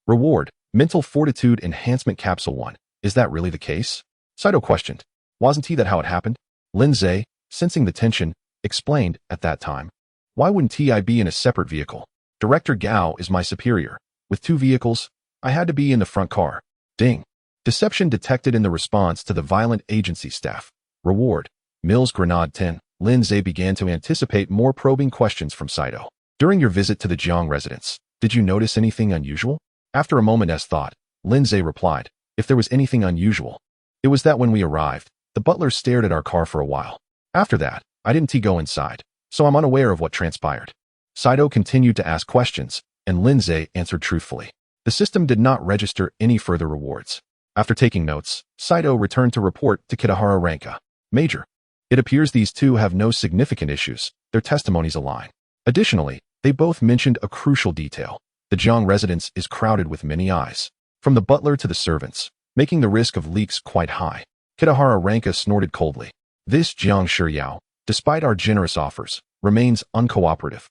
Reward, Mental Fortitude Enhancement Capsule 1. Is that really the case? Saito questioned. Wasn't he that how it happened? Lindsay, sensing the tension, explained at that time. Why wouldn't I be in a separate vehicle? Director Gao is my superior. With 2 vehicles, I had to be in the front car. Ding. Deception detected in the response to the violent agency staff. Reward, Mills Grenade 10. Lindsay began to anticipate more probing questions from Saito. During your visit to the Jiang residence, did you notice anything unusual? After a moment's thought, Lindsay replied. If there was anything unusual, it was that when we arrived, the butler stared at our car for a while. After that, I didn't go inside, so I'm unaware of what transpired. Saito continued to ask questions, and Lindsay answered truthfully. The system did not register any further rewards. After taking notes, Saito returned to report to Kitahara Ranka. Major, it appears these 2 have no significant issues. Their testimonies align. Additionally, they both mentioned a crucial detail. The Jiang residence is crowded with many eyes, from the butler to the servants, making the risk of leaks quite high. Kitahara Ranka snorted coldly. This Jiang Shiryao, despite our generous offers, remains uncooperative.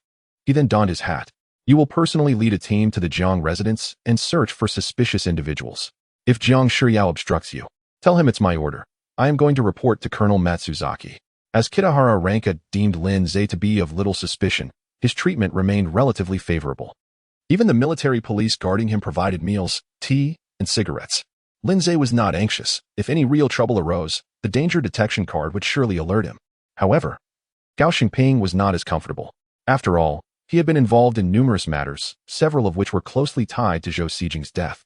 He then donned his hat. You will personally lead a team to the Jiang residence and search for suspicious individuals. If Jiang Shiryao obstructs you, tell him it's my order. I am going to report to Colonel Matsuzaki. As Kitahara Ranka deemed Lindsay to be of little suspicion, his treatment remained relatively favorable. Even the military police guarding him provided meals, tea, and cigarettes. Lindsay was not anxious. If any real trouble arose, the danger detection card would surely alert him. However, Gao Xingping was not as comfortable. After all, he had been involved in numerous matters, several of which were closely tied to Zhou Sijing's death.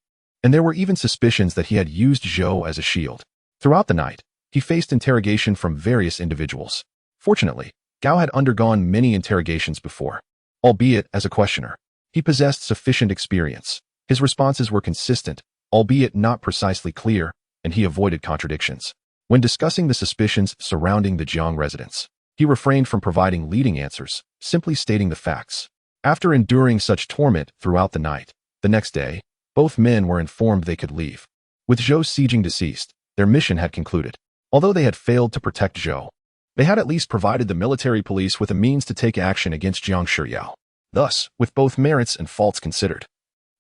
and there were even suspicions that he had used Zhou as a shield. Throughout the night, he faced interrogation from various individuals. Fortunately, Gao had undergone many interrogations before, albeit as a questioner. He possessed sufficient experience. His responses were consistent, albeit not precisely clear, and he avoided contradictions. When discussing the suspicions surrounding the Jiang residence, he refrained from providing leading answers, simply stating the facts. After enduring such torment throughout the night, the next day, both men were informed they could leave. With Zhou Sijing deceased, their mission had concluded. Although they had failed to protect Zhou, they had at least provided the military police with a means to take action against Jiang Shiyao. Thus, with both merits and faults considered,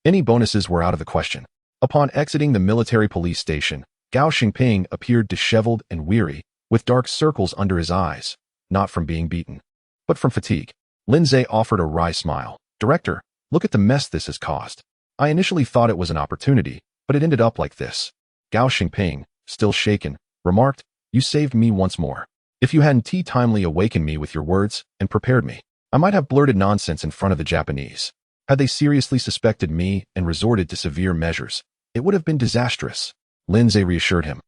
any bonuses were out of the question. Upon exiting the military police station, Gao Xingping appeared disheveled and weary, with dark circles under his eyes, not from being beaten, but from fatigue. Lindsay offered a wry smile. "Director, look at the mess this has caused. I initially thought it was an opportunity, but it ended up like this." Gao Xingping, still shaken, remarked, "You saved me once more. If you hadn't timely awakened me with your words and prepared me, I might have blurted nonsense in front of the Japanese. Had they seriously suspected me and resorted to severe measures, it would have been disastrous." Lindsay reassured him.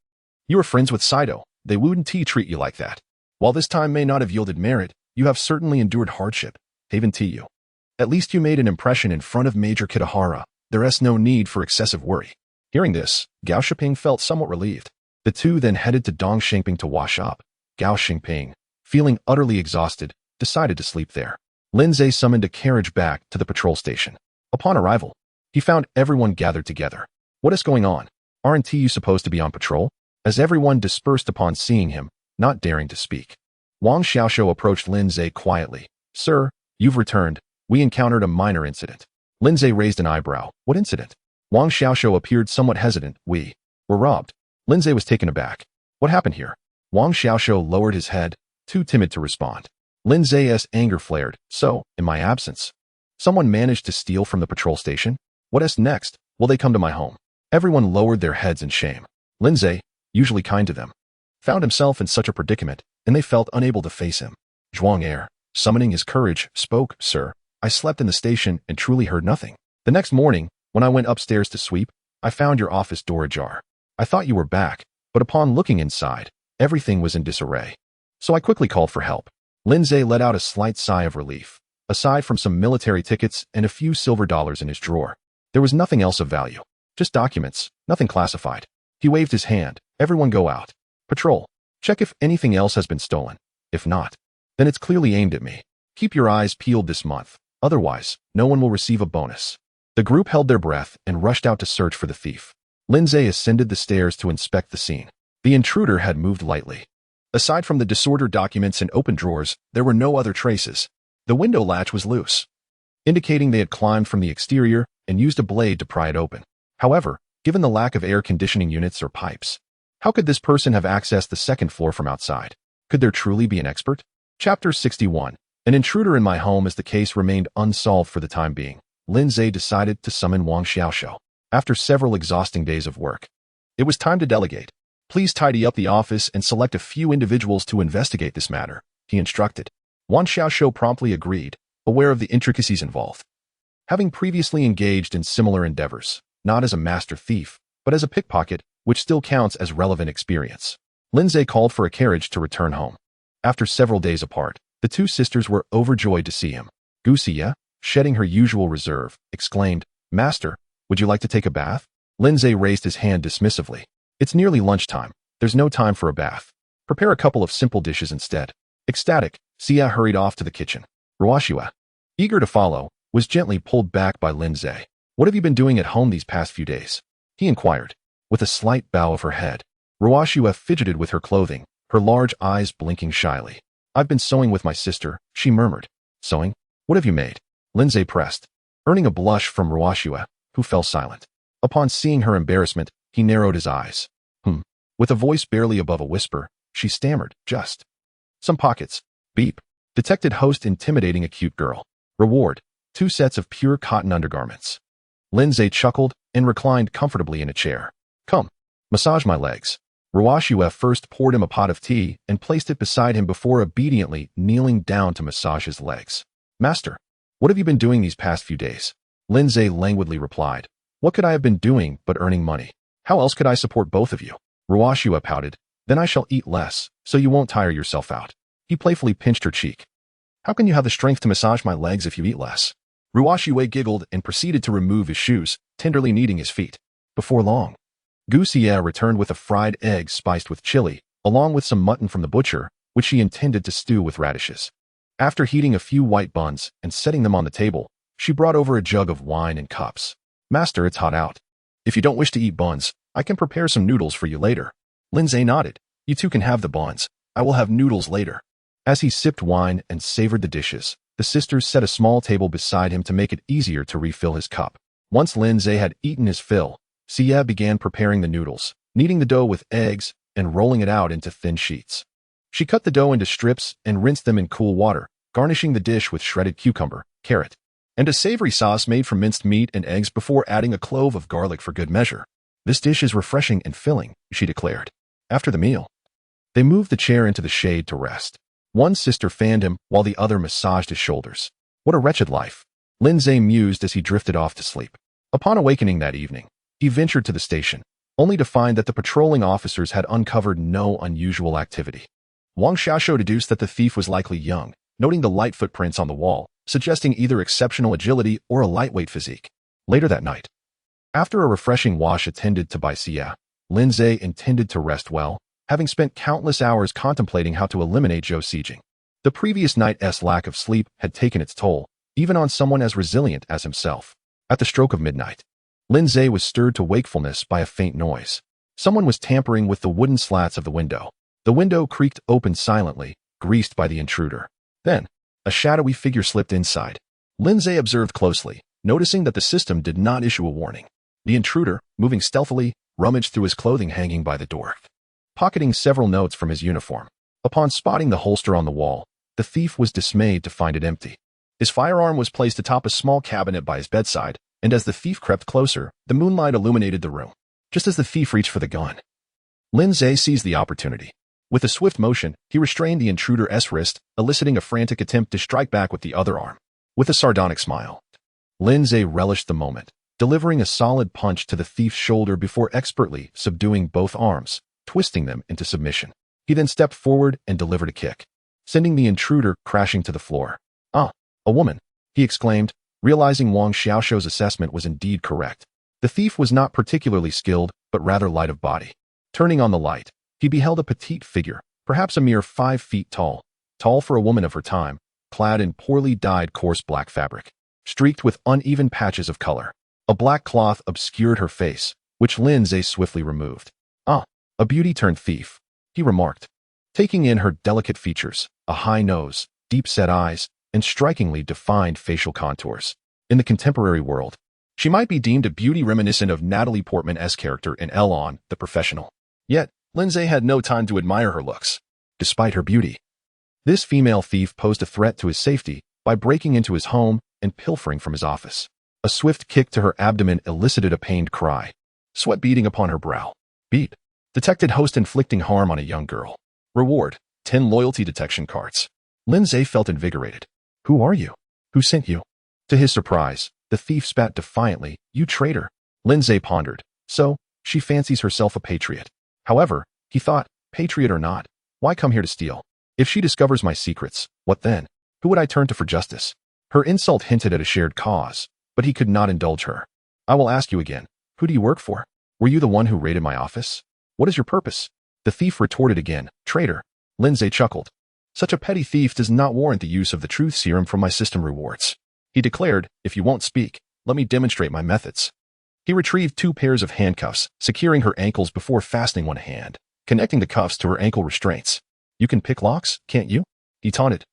"You were friends with Saito. They wouldn't treat you like that. While this time may not have yielded merit, you have certainly endured hardship. Haven you. At least you made an impression in front of Major Kitahara. There is no need for excessive worry." Hearing this, Gao Xingping felt somewhat relieved. The two then headed to Dong Xingping to wash up. Gao Xingping, feeling utterly exhausted, decided to sleep there. Lindsay summoned a carriage back to the patrol station. Upon arrival, he found everyone gathered together. "What is going on? Aren't you supposed to be on patrol?" As everyone dispersed upon seeing him, not daring to speak, Wang Xiaoshou approached Lindsay quietly. "Sir, you've returned. We encountered a minor incident." Lindsay raised an eyebrow. "What incident?" Wang Xiaoshou appeared somewhat hesitant. "We were robbed." Lindsay was taken aback. "What happened here?" Wang Xiaoshou lowered his head, too timid to respond. Lindsay's anger flared. "So, in my absence, someone managed to steal from the patrol station? What is next? Will they come to my home?" Everyone lowered their heads in shame. Lindsay, usually kind to them, found himself in such a predicament, and they felt unable to face him. Zhuang Er, summoning his courage, spoke, "Sir, I slept in the station and truly heard nothing. The next morning, when I went upstairs to sweep, I found your office door ajar. I thought you were back, but upon looking inside, everything was in disarray. So I quickly called for help." Lindsay let out a slight sigh of relief. Aside from some military tickets and a few silver dollars in his drawer, there was nothing else of value. Just documents, nothing classified. He waved his hand. "Everyone go out. Patrol. Check if anything else has been stolen. If not, then it's clearly aimed at me. Keep your eyes peeled this month. Otherwise, no one will receive a bonus." The group held their breath and rushed out to search for the thief. Lindsay ascended the stairs to inspect the scene. The intruder had moved lightly. Aside from the disordered documents and open drawers, there were no other traces. The window latch was loose, indicating they had climbed from the exterior and used a blade to pry it open. However, given the lack of air conditioning units or pipes, how could this person have accessed the second floor from outside? Could there truly be an expert? Chapter 61. An intruder in my home. As the case remained unsolved for the time being, Lindsay decided to summon Wang Xiaoshou. After several exhausting days of work, it was time to delegate. "Please tidy up the office and select a few individuals to investigate this matter," he instructed. Wang Xiaoshou promptly agreed, aware of the intricacies involved. Having previously engaged in similar endeavors, not as a master thief, but as a pickpocket, which still counts as relevant experience, Lindsay called for a carriage to return home. After several days apart, the two sisters were overjoyed to see him. Guxia, shedding her usual reserve, exclaimed, "Master, would you like to take a bath?" Lindsay raised his hand dismissively. "It's nearly lunchtime. There's no time for a bath. Prepare a couple of simple dishes instead." Ecstatic, Xia hurried off to the kitchen. Ruoshua, eager to follow, was gently pulled back by Lindsay. "What have you been doing at home these past few days?" he inquired. With a slight bow of her head, Ruoshua fidgeted with her clothing, her large eyes blinking shyly. "I've been sewing with my sister," she murmured. "Sewing? What have you made?" Lindsay pressed, earning a blush from Ruoshua, who fell silent. Upon seeing her embarrassment, he narrowed his eyes. With a voice barely above a whisper, she stammered, "Just some pockets." Beep. Detected host intimidating a cute girl. Reward: 2 sets of pure cotton undergarments. Lindsay chuckled and reclined comfortably in a chair. "Come, massage my legs." Ruoshua first poured him a pot of tea and placed it beside him before obediently kneeling down to massage his legs. "Master, what have you been doing these past few days?" Lindsay languidly replied. What could I have been doing but earning money? How else could I support both of you? Ruoshua pouted. Then I shall eat less, so you won't tire yourself out. He playfully pinched her cheek. How can you have the strength to massage my legs if you eat less? Ruoshua giggled and proceeded to remove his shoes, tenderly kneading his feet. Before long, Gu Xie returned with a fried egg spiced with chili, along with some mutton from the butcher, which she intended to stew with radishes. After heating a few white buns and setting them on the table, she brought over a jug of wine and cups. Master, it's hot out. If you don't wish to eat buns, I can prepare some noodles for you later. Lindsay nodded. You two can have the buns. I will have noodles later. As he sipped wine and savored the dishes, the sisters set a small table beside him to make it easier to refill his cup. Once Lindsay had eaten his fill, Xie began preparing the noodles, kneading the dough with eggs and rolling it out into thin sheets. She cut the dough into strips and rinsed them in cool water, garnishing the dish with shredded cucumber, carrot, and a savory sauce made from minced meat and eggs before adding a clove of garlic for good measure. This dish is refreshing and filling, she declared. After the meal, they moved the chair into the shade to rest. One sister fanned him while the other massaged his shoulders. What a wretched life, Lindsay mused as he drifted off to sleep. Upon awakening that evening, he ventured to the station, only to find that the patrolling officers had uncovered no unusual activity. Wang Xiaoshou deduced that the thief was likely young, noting the light footprints on the wall, suggesting either exceptional agility or a lightweight physique. Later that night, after a refreshing wash attended to by Xie, Lindsay intended to rest well, having spent countless hours contemplating how to eliminate Zhou Sijing. The previous night's lack of sleep had taken its toll, even on someone as resilient as himself. At the stroke of midnight, Lindsay was stirred to wakefulness by a faint noise. Someone was tampering with the wooden slats of the window. The window creaked open silently, greased by the intruder. Then, a shadowy figure slipped inside. Lindsay observed closely, noticing that the system did not issue a warning. The intruder, moving stealthily, rummaged through his clothing hanging by the door, pocketing several notes from his uniform. Upon spotting the holster on the wall, the thief was dismayed to find it empty. His firearm was placed atop a small cabinet by his bedside, and as the thief crept closer, the moonlight illuminated the room. Just as the thief reached for the gun, Lindsay seized the opportunity. With a swift motion, he restrained the intruder's wrist, eliciting a frantic attempt to strike back with the other arm. With a sardonic smile, Lindsay relished the moment, delivering a solid punch to the thief's shoulder before expertly subduing both arms, twisting them into submission. He then stepped forward and delivered a kick, sending the intruder crashing to the floor. Ah, a woman, he exclaimed, realizing Wang Xiaoshou's assessment was indeed correct. The thief was not particularly skilled, but rather light of body. Turning on the light, he beheld a petite figure, perhaps a mere 5 feet tall for a woman of her time, clad in poorly dyed coarse black fabric, streaked with uneven patches of color. A black cloth obscured her face, which Lindsay swiftly removed. Ah, a beauty turned thief, he remarked, taking in her delicate features, a high nose, deep-set eyes, and strikingly defined facial contours. In the contemporary world, she might be deemed a beauty reminiscent of Natalie Portman's character in Elon, the Professional. Yet, Lindsay had no time to admire her looks, despite her beauty. This female thief posed a threat to his safety by breaking into his home and pilfering from his office. A swift kick to her abdomen elicited a pained cry, sweat beading upon her brow. Beep. Detected host inflicting harm on a young girl. Reward, 10 loyalty detection cards. Lindsay felt invigorated. Who are you? Who sent you? To his surprise, the thief spat defiantly. You traitor. Lindsay pondered. So, she fancies herself a patriot. However, he thought, patriot or not, why come here to steal? If she discovers my secrets, what then? Who would I turn to for justice? Her insult hinted at a shared cause, but he could not indulge her. I will ask you again. Who do you work for? Were you the one who raided my office? What is your purpose? The thief retorted again. Traitor. Lindsay chuckled. Such a petty thief does not warrant the use of the truth serum from my system rewards. He declared, if you won't speak, let me demonstrate my methods. He retrieved 2 pairs of handcuffs, securing her ankles before fastening one hand, connecting the cuffs to her ankle restraints. You can pick locks, can't you? He taunted,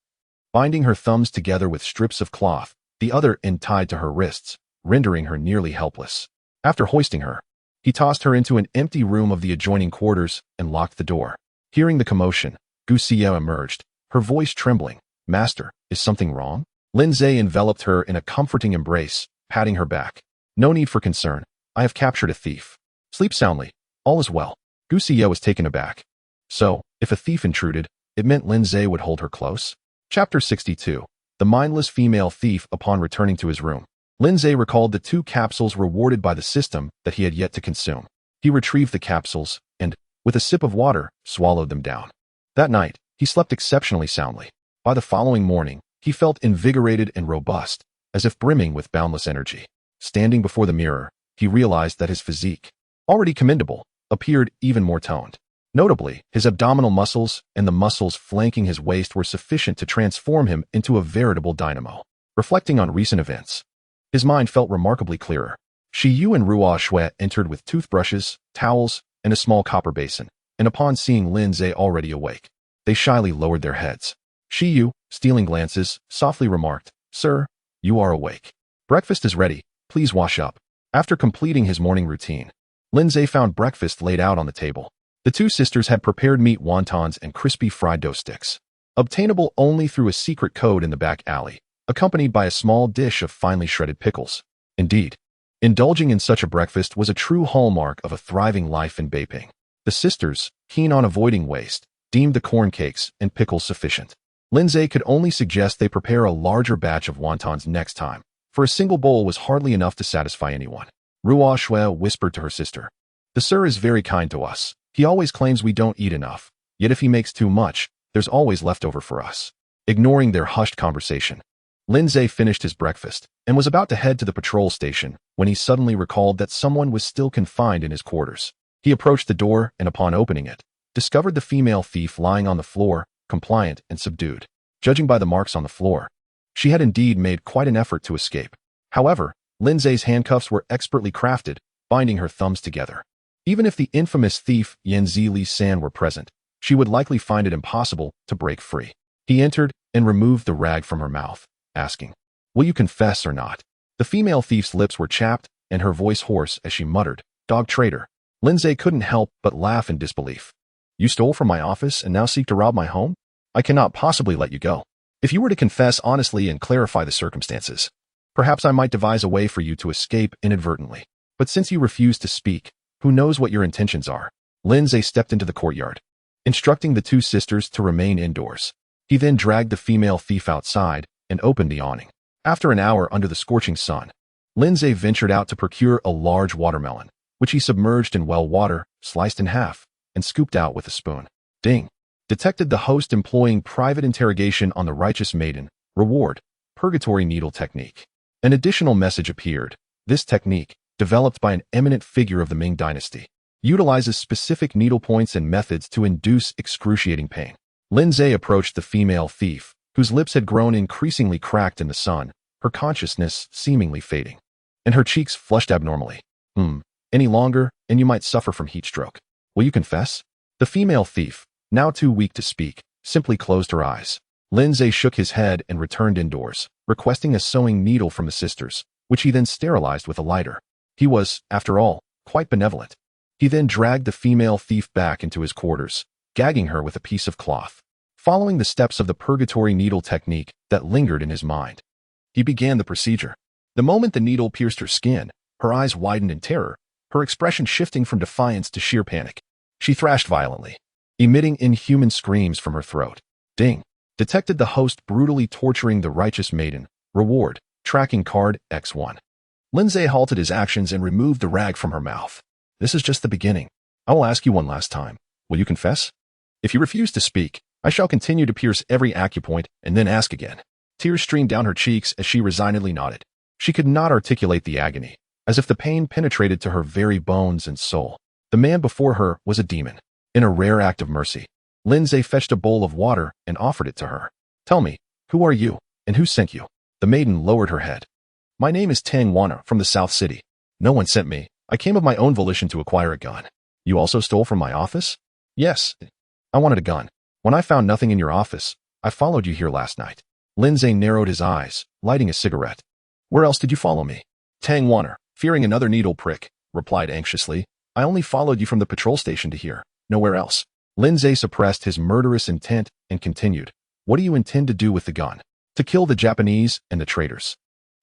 binding her thumbs together with strips of cloth, the other end tied to her wrists, rendering her nearly helpless. After hoisting her, he tossed her into an empty room of the adjoining quarters and locked the door. Hearing the commotion, Gu Xie emerged, her voice trembling. Master, is something wrong? Lindsay enveloped her in a comforting embrace, patting her back. No need for concern. I have captured a thief. Sleep soundly. All is well. Gu Xie was taken aback. So, if a thief intruded, it meant Lindsay would hold her close? Chapter 62. The mindless female thief upon returning to his room. Lindsay recalled the 2 capsules rewarded by the system that he had yet to consume. He retrieved the capsules and, with a sip of water, swallowed them down. That night, he slept exceptionally soundly. By the following morning, he felt invigorated and robust, as if brimming with boundless energy. Standing before the mirror, he realized that his physique, already commendable, appeared even more toned. Notably, his abdominal muscles and the muscles flanking his waist were sufficient to transform him into a veritable dynamo. Reflecting on recent events, his mind felt remarkably clearer. Shi Yu and Ruo Shui entered with toothbrushes, towels, and a small copper basin, and upon seeing Lindsay already awake, they shyly lowered their heads. Shi Yu, stealing glances, softly remarked, "Sir, you are awake. Breakfast is ready, please wash up." After completing his morning routine, Lindsay found breakfast laid out on the table. The 2 sisters had prepared meat wontons and crispy fried dough sticks, obtainable only through a secret code in the back alley, accompanied by a small dish of finely shredded pickles. Indeed, indulging in such a breakfast was a true hallmark of a thriving life in Beiping. The sisters, keen on avoiding waste, deemed the corn cakes and pickles sufficient. Lindsay could only suggest they prepare a larger batch of wontons next time, for a single bowl was hardly enough to satisfy anyone. Ruo Shui whispered to her sister, "The sir is very kind to us. He always claims we don't eat enough, yet if he makes too much, there's always leftover for us." Ignoring their hushed conversation, Lindsay finished his breakfast and was about to head to the patrol station when he suddenly recalled that someone was still confined in his quarters. He approached the door and upon opening it, discovered the female thief lying on the floor, compliant and subdued. Judging by the marks on the floor, she had indeed made quite an effort to escape. However, Lindsay's handcuffs were expertly crafted, binding her thumbs together. Even if the infamous thief Yanzi Li San were present, she would likely find it impossible to break free. He entered and removed the rag from her mouth, asking, "Will you confess or not?" The female thief's lips were chapped and her voice hoarse as she muttered, "Dog traitor." Lindsay couldn't help but laugh in disbelief. "You stole from my office and now seek to rob my home? I cannot possibly let you go. If you were to confess honestly and clarify the circumstances, perhaps I might devise a way for you to escape inadvertently. But since you refuse to speak, who knows what your intentions are?" Lindsay stepped into the courtyard, instructing the 2 sisters to remain indoors. He then dragged the female thief outside and opened the awning. After an hour under the scorching sun, Lindsay ventured out to procure a large watermelon, which he submerged in well water, sliced in half, and scooped out with a spoon. Ding! Detected the host employing private interrogation on the righteous maiden. Reward, purgatory needle technique. An additional message appeared. This technique, developed by an eminent figure of the Ming dynasty, utilizes specific needle points and methods to induce excruciating pain. Lindsay approached the female thief, whose lips had grown increasingly cracked in the sun, her consciousness seemingly fading, and her cheeks flushed abnormally. Any longer, and you might suffer from heat stroke. Will you confess?" The female thief, now too weak to speak, simply closed her eyes. Lindsay shook his head and returned indoors, requesting a sewing needle from the sisters, which he then sterilized with a lighter. He was, after all, quite benevolent. He then dragged the female thief back into his quarters, gagging her with a piece of cloth. Following the steps of the purgatory needle technique that lingered in his mind, he began the procedure. The moment the needle pierced her skin, her eyes widened in terror, her expression shifting from defiance to sheer panic. She thrashed violently, emitting inhuman screams from her throat. Ding! Detected the host brutally torturing the righteous maiden. Reward, tracking card X1. Lindsay halted his actions and removed the rag from her mouth. "This is just the beginning. I will ask you one last time. Will you confess? If you refuse to speak, I shall continue to pierce every acupoint and then ask again." Tears streamed down her cheeks as she resignedly nodded. She could not articulate the agony, as if the pain penetrated to her very bones and soul. The man before her was a demon. In a rare act of mercy, Lindsay fetched a bowl of water and offered it to her. "Tell me, who are you, and who sent you?" The maiden lowered her head. "My name is Tang Wana from the South City. No one sent me. I came of my own volition to acquire a gun." "You also stole from my office?" "Yes. I wanted a gun. When I found nothing in your office, I followed you here last night." Lindsay narrowed his eyes, lighting a cigarette. "Where else did you follow me?" Tang Wana, fearing another needle prick, replied anxiously, "I only followed you from the patrol station to here, nowhere else." Lindsay suppressed his murderous intent and continued, "What do you intend to do with the gun?" "To kill the Japanese and the traitors."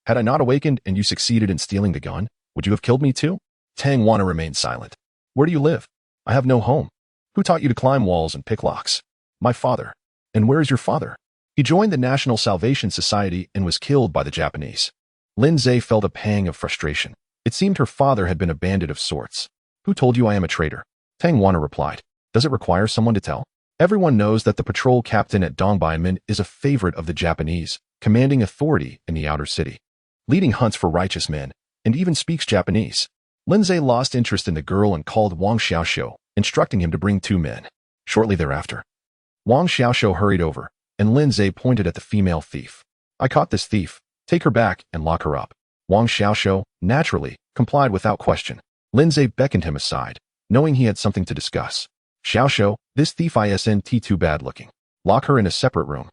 "Had I not awakened and you succeeded in stealing the gun, would you have killed me too?" Tang Wana remained silent. "Where do you live?" "I have no home." "Who taught you to climb walls and pick locks?" "My father." "And where is your father?" "He joined the National Salvation Society and was killed by the Japanese." Lin Zhe felt a pang of frustration. It seemed her father had been a bandit of sorts. Who told you I am a traitor? Tang Wana replied. Does it require someone to tell? Everyone knows that the patrol captain at Dongbianmen is a favorite of the Japanese, commanding authority in the outer city, leading hunts for righteous men, and even speaks Japanese. Lin Zhe lost interest in the girl and called Wang Xiaoxiu, instructing him to bring 2 men. Shortly thereafter, Wang Xiaoxiu hurried over, and Lin Zhe pointed at the female thief. I caught this thief. Take her back and lock her up. Wang Xiaoxiu, naturally, complied without question. Lin Zhe beckoned him aside, knowing he had something to discuss. Xiaoxiu, this thief isn't too bad looking. Lock her in a separate room.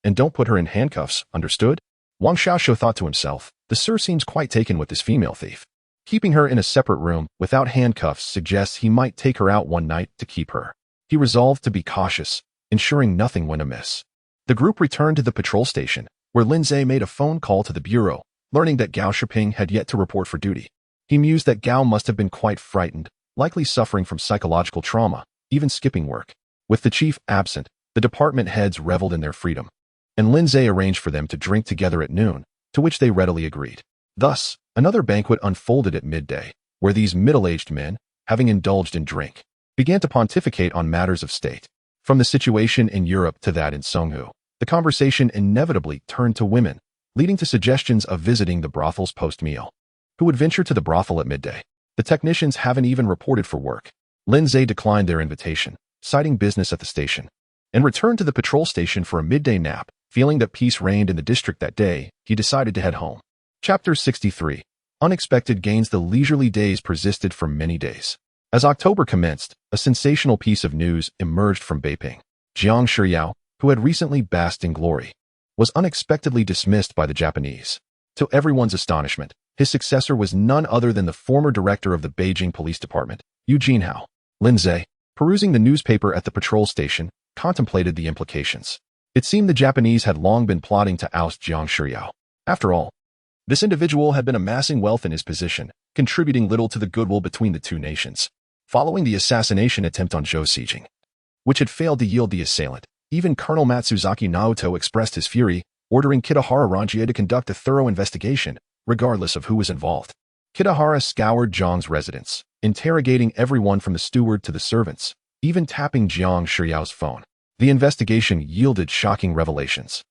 And don't put her in handcuffs, understood? Wang Xiaoxiu thought to himself, the sir seems quite taken with this female thief. Keeping her in a separate room without handcuffs suggests he might take her out one night to keep her. He resolved to be cautious, ensuring nothing went amiss. The group returned to the patrol station, where Lin Zhe made a phone call to the bureau, learning that Gao Shiping had yet to report for duty. He mused that Gao must have been quite frightened, likely suffering from psychological trauma, even skipping work. With the chief absent, the department heads reveled in their freedom, and Lin Zhe arranged for them to drink together at noon, to which they readily agreed. Thus, another banquet unfolded at midday, where these middle-aged men, having indulged in drink, began to pontificate on matters of state. From the situation in Europe to that in Songhu, the conversation inevitably turned to women, leading to suggestions of visiting the brothels post-meal. Who would venture to the brothel at midday? The technicians haven't even reported for work. Lin Zhe declined their invitation, citing business at the station, and returned to the patrol station for a midday nap. Feeling that peace reigned in the district that day, he decided to head home. Chapter 63. Unexpected gains. The leisurely days persisted for many days. As October commenced, a sensational piece of news emerged from Beiping. Jiang Shiyao, who had recently basked in glory, was unexpectedly dismissed by the Japanese. To everyone's astonishment, his successor was none other than the former director of the Beijing Police Department, Yu Jinhao. Lin Zhe, perusing the newspaper at the patrol station, contemplated the implications. It seemed the Japanese had long been plotting to oust Jiang Shiyao. After all, this individual had been amassing wealth in his position, contributing little to the goodwill between the two nations. Following the assassination attempt on Zhou Xijing, which had failed to yield the assailant, even Colonel Matsuzaki Naoto expressed his fury, ordering Kitahara Ranjie to conduct a thorough investigation, regardless of who was involved. Kitahara scoured Jiang's residence, interrogating everyone from the steward to the servants, even tapping Jiang Shiyao's phone. The investigation yielded shocking revelations.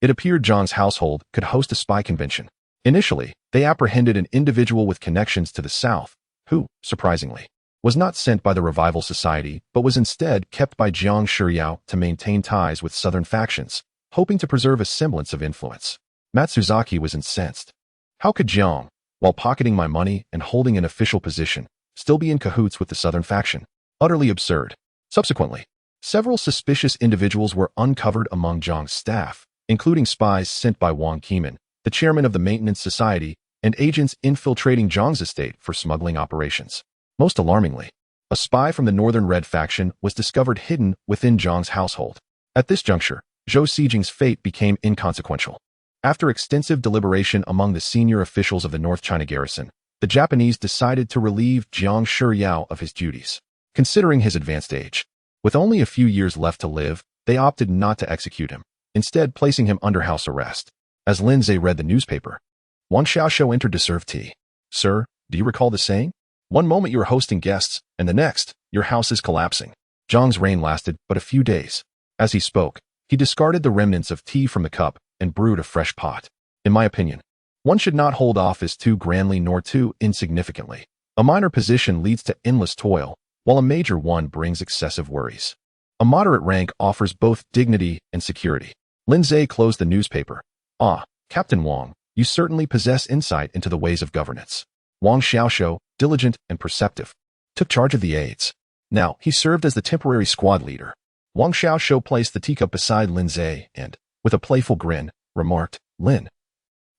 It appeared Jiang's household could host a spy convention. Initially, they apprehended an individual with connections to the south, who, surprisingly, was not sent by the Revival Society but was instead kept by Jiang Shiyao to maintain ties with southern factions, hoping to preserve a semblance of influence. Matsuzaki was incensed. How could Jiang, while pocketing my money and holding an official position, still be in cahoots with the southern faction? Utterly absurd. Subsequently, several suspicious individuals were uncovered among Jiang's staff, including spies sent by Wang Qimin, the chairman of the Maintenance Society, and agents infiltrating Jiang's estate for smuggling operations. Most alarmingly, a spy from the Northern Red faction was discovered hidden within Jiang's household. At this juncture, Zhou Xijing's fate became inconsequential. After extensive deliberation among the senior officials of the North China garrison, the Japanese decided to relieve Jiang Shiyao of his duties. Considering his advanced age, with only a few years left to live, they opted not to execute him, instead placing him under house arrest. As Lin Zhe read the newspaper, Wang Xiaoxiu entered to serve tea. Sir, do you recall the saying? One moment you are hosting guests, and the next, your house is collapsing. Jiang's reign lasted but a few days. As he spoke, he discarded the remnants of tea from the cup and brewed a fresh pot. In my opinion, one should not hold office too grandly nor too insignificantly. A minor position leads to endless toil, while a major one brings excessive worries. A moderate rank offers both dignity and security. Lin Zhe closed the newspaper. Ah, Captain Wang, you certainly possess insight into the ways of governance. Wang Xiaoxiu, diligent and perceptive, took charge of the aides. Now, he served as the temporary squad leader. Wang Xiaoxiu placed the teacup beside Lin Zhe and, with a playful grin, remarked, Lin,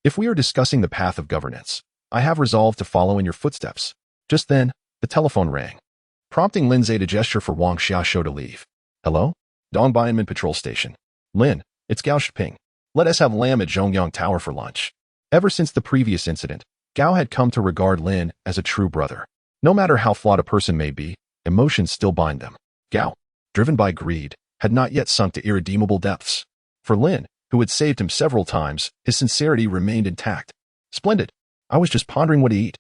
if we are discussing the path of governance, I have resolved to follow in your footsteps. Just then, the telephone rang, prompting Lin Zhe to gesture for Wang Xiaoxiu to leave. Hello? Dongbianmen Patrol Station. Lin, it's Gao Shiping. Let us have lamb at Zhongyang Tower for lunch. Ever since the previous incident, Gao had come to regard Lin as a true brother. No matter how flawed a person may be, emotions still bind them. Gao, driven by greed, had not yet sunk to irredeemable depths. For Lin, who had saved him several times, his sincerity remained intact. Splendid. I was just pondering what to eat.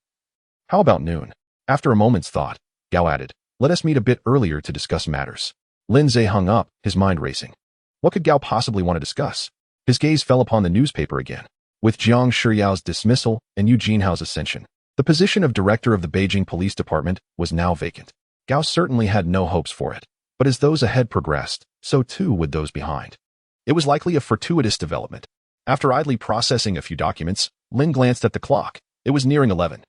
How about noon? After a moment's thought, Gao added, let us meet a bit earlier to discuss matters. Lin Zhe hung up, his mind racing. What could Gao possibly want to discuss? His gaze fell upon the newspaper again. With Jiang Shiyao's dismissal and Yu Jinhao's ascension, the position of director of the Beijing Police Department was now vacant. Gao certainly had no hopes for it, but as those ahead progressed, so too would those behind. It was likely a fortuitous development. After idly processing a few documents, Lin glanced at the clock. It was nearing 11.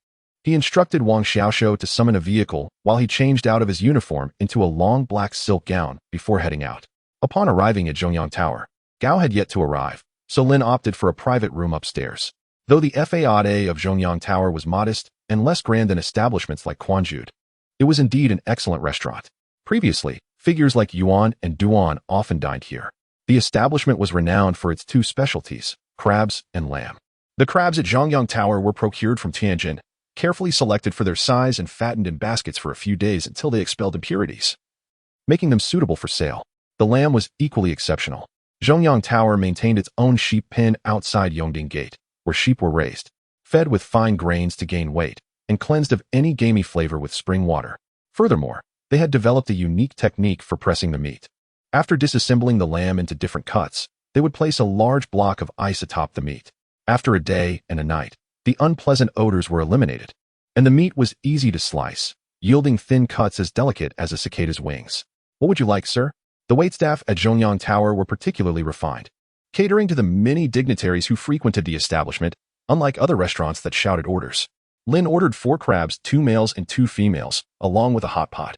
He instructed Wang Xiaoshou to summon a vehicle while he changed out of his uniform into a long black silk gown before heading out. Upon arriving at Zhongyang Tower, Gao had yet to arrive, so Lin opted for a private room upstairs. Though the faade of Zhongyang Tower was modest and less grand than establishments like Quanjude, it was indeed an excellent restaurant. Previously, figures like Yuan and Duan often dined here. The establishment was renowned for its two specialties, crabs and lamb. The crabs at Zhongyang Tower were procured from Tianjin, carefully selected for their size and fattened in baskets for a few days until they expelled impurities, making them suitable for sale. The lamb was equally exceptional. Zhongyang Tower maintained its own sheep pen outside Yongding Gate, where sheep were raised, fed with fine grains to gain weight, and cleansed of any gamey flavor with spring water. Furthermore, they had developed a unique technique for pressing the meat. After disassembling the lamb into different cuts, they would place a large block of ice atop the meat. After a day and a night, the unpleasant odors were eliminated, and the meat was easy to slice, yielding thin cuts as delicate as a cicada's wings. What would you like, sir? The waitstaff at Zhongyang Tower were particularly refined, catering to the many dignitaries who frequented the establishment, unlike other restaurants that shouted orders. Lin ordered 4 crabs, 2 males and 2 females, along with a hot pot.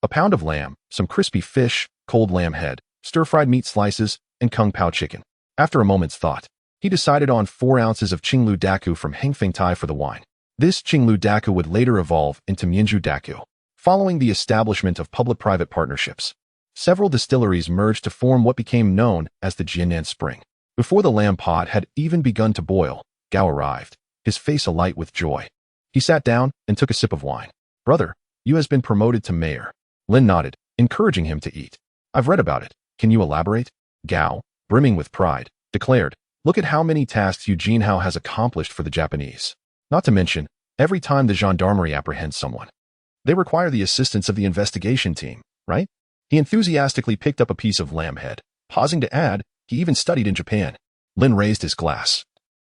A pound of lamb, some crispy fish, cold lamb head, stir-fried meat slices, and kung pao chicken. After a moment's thought, he decided on 4 ounces of Qinglu Daku from Hengfeng Tai for the wine. This Qinglu Daku would later evolve into Mianzhu Daku. Following the establishment of public-private partnerships, several distilleries merged to form what became known as the Jiannan Spring. Before the lamb pot had even begun to boil, Gao arrived, his face alight with joy. He sat down and took a sip of wine. Brother, you has been promoted to mayor. Lin nodded, encouraging him to eat. I've read about it. Can you elaborate? Gao, brimming with pride, declared, look at how many tasks Yu Jinhao has accomplished for the Japanese. Not to mention, every time the gendarmerie apprehends someone, they require the assistance of the investigation team, right? He enthusiastically picked up a piece of lamb head, pausing to add, he even studied in Japan. Lin raised his glass.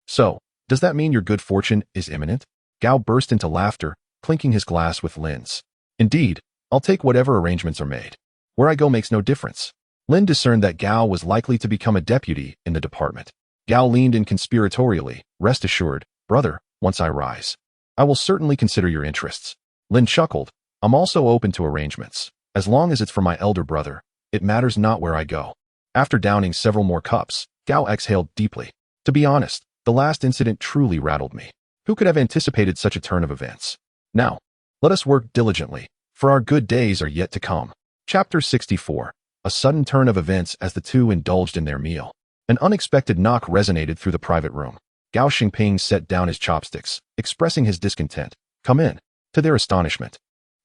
So, does that mean your good fortune is imminent? Gao burst into laughter, clinking his glass with Lin's. Indeed, I'll take whatever arrangements are made. Where I go makes no difference. Lin discerned that Gao was likely to become a deputy in the department. Gao leaned in conspiratorially, rest assured, brother, once I rise, I will certainly consider your interests. Lin chuckled, I'm also open to arrangements. As long as it's for my elder brother, it matters not where I go. After downing several more cups, Gao exhaled deeply. To be honest, the last incident truly rattled me. Who could have anticipated such a turn of events? Now, let us work diligently, for our good days are yet to come. Chapter 64. A sudden turn of events as the two indulged in their meal. An unexpected knock resonated through the private room. Gao Xingping set down his chopsticks, expressing his discontent. Come in. To their astonishment,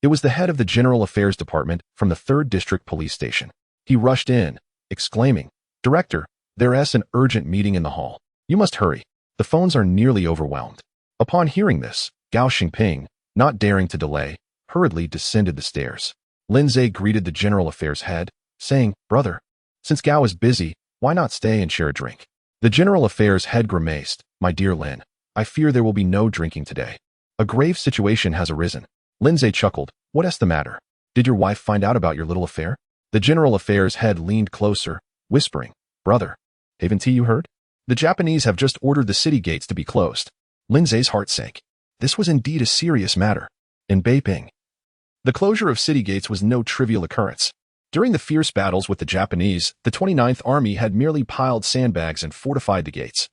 it was the head of the General Affairs Department from the 3rd District Police Station. He rushed in, exclaiming, Director, there's an urgent meeting in the hall. You must hurry. The phones are nearly overwhelmed. Upon hearing this, Gao Xingping, not daring to delay, hurriedly descended the stairs. Lin Zhe greeted the General Affairs head, saying, Brother, since Gao is busy, why not stay and share a drink? The General Affairs head grimaced, My dear Lin, I fear there will be no drinking today. A grave situation has arisen. Lin Zhe chuckled, What's the matter? Did your wife find out about your little affair? The General Affairs head leaned closer, whispering, Brother, haven't you heard? The Japanese have just ordered the city gates to be closed. Lin Zhe's heart sank. This was indeed a serious matter. In Beiping, the closure of city gates was no trivial occurrence. During the fierce battles with the Japanese, the 29th Army had merely piled sandbags and fortified the gates,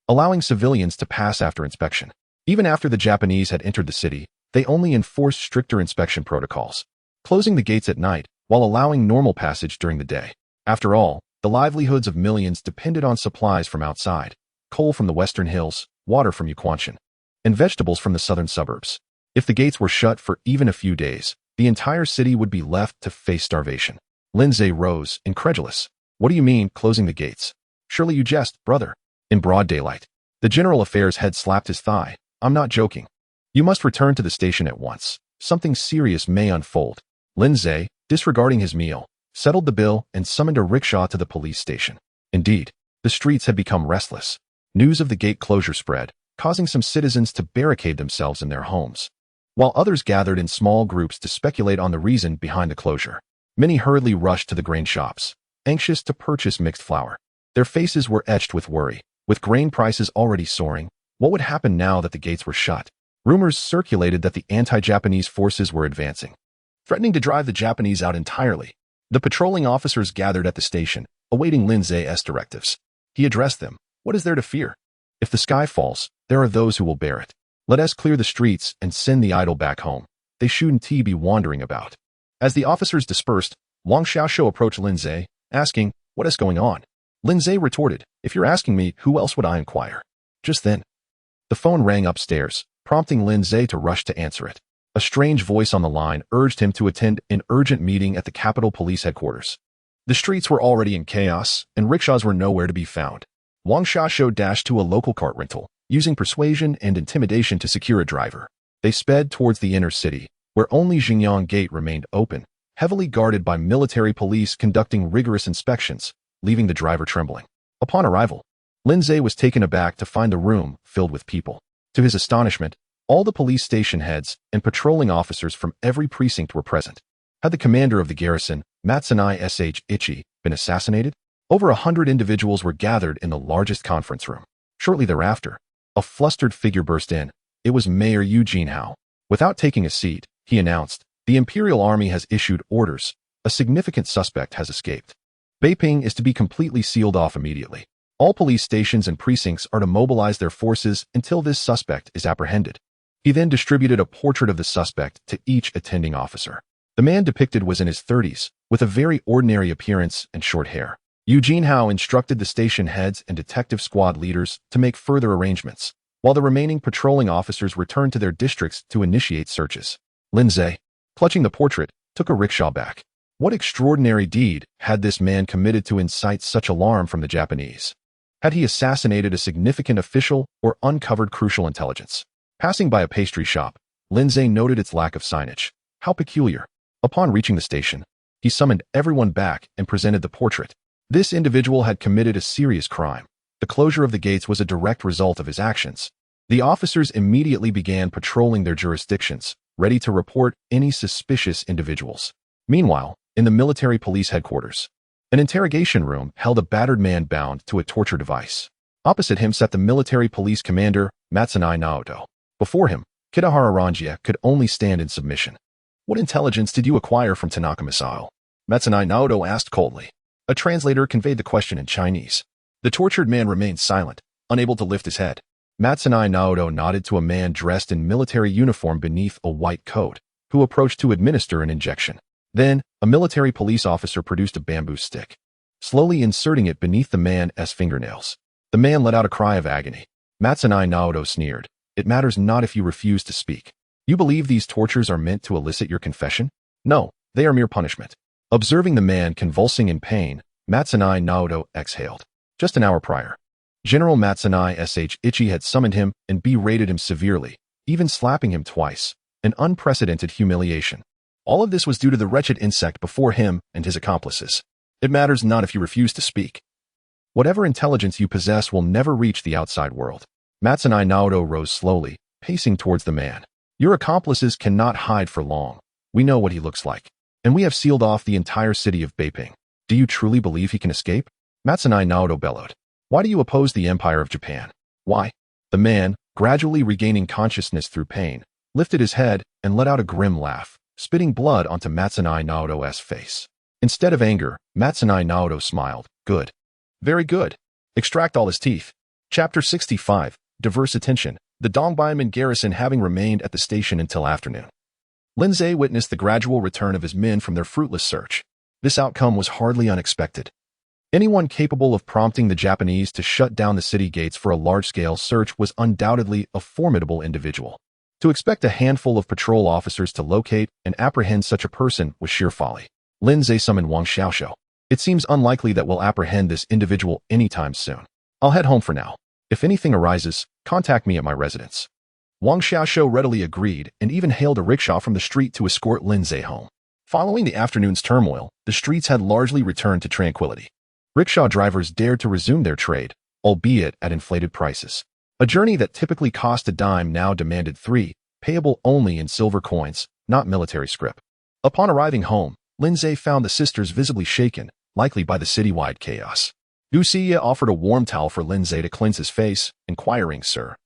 allowing civilians to pass after inspection. Even after the Japanese had entered the city, they only enforced stricter inspection protocols, closing the gates at night while allowing normal passage during the day. After all, the livelihoods of millions depended on supplies from outside, coal from the western hills, water from Yuquanshan, and vegetables from the southern suburbs. If the gates were shut for even a few days, the entire city would be left to face starvation. Lin Zhe rose, incredulous. What do you mean, closing the gates? Surely you jest, brother. In broad daylight, The general affairs head slapped his thigh. I'm not joking. You must return to the station at once. Something serious may unfold. Lindsay, disregarding his meal, settled the bill and summoned a rickshaw to the police station. Indeed, the streets had become restless. News of the gate closure spread, causing some citizens to barricade themselves in their homes, while others gathered in small groups to speculate on the reason behind the closure. Many hurriedly rushed to the grain shops, anxious to purchase mixed flour. Their faces were etched with worry. With grain prices already soaring, what would happen now that the gates were shut? Rumors circulated that the anti-Japanese forces were advancing, threatening to drive the Japanese out entirely. The patrolling officers gathered at the station, awaiting Lindsay's directives. He addressed them. What is there to fear? If the sky falls, there are those who will bear it. Let us clear the streets and send the idle back home. They shouldn't be wandering about. As the officers dispersed, Wang Xiaoshu approached Lindsay, asking, what is going on? Lindsay retorted, if you're asking me, who else would I inquire? Just then, the phone rang upstairs, prompting Lindsay to rush to answer it. A strange voice on the line urged him to attend an urgent meeting at the Capitol Police Headquarters. The streets were already in chaos, and rickshaws were nowhere to be found. Wang Xiaoshu dashed to a local cart rental, using persuasion and intimidation to secure a driver. They sped towards the inner city, where only Xingyang Gate remained open, heavily guarded by military police conducting rigorous inspections, leaving the driver trembling. Upon arrival, Lindsay was taken aback to find the room filled with people. To his astonishment, all the police station heads and patrolling officers from every precinct were present. Had the commander of the garrison, Matsunai Ichi, been assassinated? Over 100 individuals were gathered in the largest conference room. Shortly thereafter, a flustered figure burst in. It was Mayor Eugene Hao. Without taking a seat, he announced, the Imperial Army has issued orders. A significant suspect has escaped. Beiping is to be completely sealed off immediately. All police stations and precincts are to mobilize their forces until this suspect is apprehended. He then distributed a portrait of the suspect to each attending officer. The man depicted was in his 30s, with a very ordinary appearance and short hair. Eugene Hao instructed the station heads and detective squad leaders to make further arrangements, while the remaining patrolling officers returned to their districts to initiate searches. Lindsay, clutching the portrait, took a rickshaw back. What extraordinary deed had this man committed to incite such alarm from the Japanese? Had he assassinated a significant official or uncovered crucial intelligence? Passing by a pastry shop, Lindsay noted its lack of signage. How peculiar. Upon reaching the station, he summoned everyone back and presented the portrait. This individual had committed a serious crime. The closure of the gates was a direct result of his actions. The officers immediately began patrolling their jurisdictions, ready to report any suspicious individuals. Meanwhile, in the military police headquarters, an interrogation room held a battered man bound to a torture device. Opposite him sat the military police commander, Matsunai Naoto. Before him, Kitahara Ranjia could only stand in submission. What intelligence did you acquire from Tanaka Misao? Matsunai Naoto asked coldly. A translator conveyed the question in Chinese. The tortured man remained silent, unable to lift his head. Matsunai Naoto nodded to a man dressed in military uniform beneath a white coat, who approached to administer an injection. Then, a military police officer produced a bamboo stick, slowly inserting it beneath the man's fingernails. The man let out a cry of agony. Matsunai Naoto sneered. It matters not if you refuse to speak. You believe these tortures are meant to elicit your confession? No, they are mere punishment. Observing the man convulsing in pain, Matsunai Naoto exhaled. Just an hour prior, General Matsunai Ichi had summoned him and berated him severely, even slapping him twice, an unprecedented humiliation. All of this was due to the wretched insect before him and his accomplices. It matters not if you refuse to speak. Whatever intelligence you possess will never reach the outside world. Matsunai Naoto rose slowly, pacing towards the man. Your accomplices cannot hide for long. We know what he looks like. And we have sealed off the entire city of Beiping. Do you truly believe he can escape? Matsunai Naoto bellowed. Why do you oppose the Empire of Japan? Why? The man, gradually regaining consciousness through pain, lifted his head and let out a grim laugh, spitting blood onto Matsunai Naoto's face. Instead of anger, Matsunai Naoto smiled. Good. Very good. Extract all his teeth. Chapter 65. Diverse attention. The Dongbeiman garrison having remained at the station until afternoon. Lindsay witnessed the gradual return of his men from their fruitless search. This outcome was hardly unexpected. Anyone capable of prompting the Japanese to shut down the city gates for a large-scale search was undoubtedly a formidable individual. To expect a handful of patrol officers to locate and apprehend such a person was sheer folly. Lindsay summoned Wang Xiaoshu. It seems unlikely that we'll apprehend this individual anytime soon. I'll head home for now. If anything arises, contact me at my residence. Wang Xiaoshu readily agreed and even hailed a rickshaw from the street to escort Lindsay home. Following the afternoon's turmoil, the streets had largely returned to tranquility. Rickshaw drivers dared to resume their trade, albeit at inflated prices. A journey that typically cost a dime now demanded 3, payable only in silver coins, not military scrip. Upon arriving home, Lindsay found the sisters visibly shaken, likely by the citywide chaos. Lucia offered a warm towel for Lindsay to cleanse his face, inquiring, "Sir,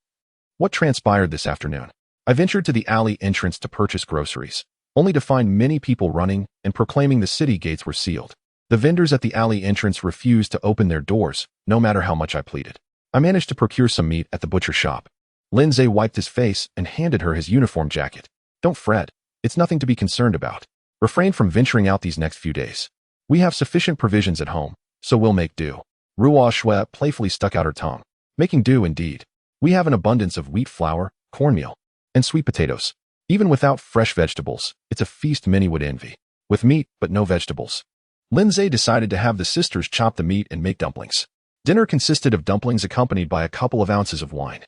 what transpired this afternoon?" I ventured to the alley entrance to purchase groceries, only to find many people running and proclaiming the city gates were sealed. The vendors at the alley entrance refused to open their doors, no matter how much I pleaded. I managed to procure some meat at the butcher shop. Lindsay wiped his face and handed her his uniform jacket. "Don't fret. It's nothing to be concerned about. Refrain from venturing out these next few days. We have sufficient provisions at home, so we'll make do." Ruo Shui playfully stuck out her tongue. "Making do indeed. We have an abundance of wheat flour, cornmeal, and sweet potatoes. Even without fresh vegetables, it's a feast many would envy. With meat, but no vegetables." Lindsay decided to have the sisters chop the meat and make dumplings. Dinner consisted of dumplings accompanied by a couple of ounces of wine,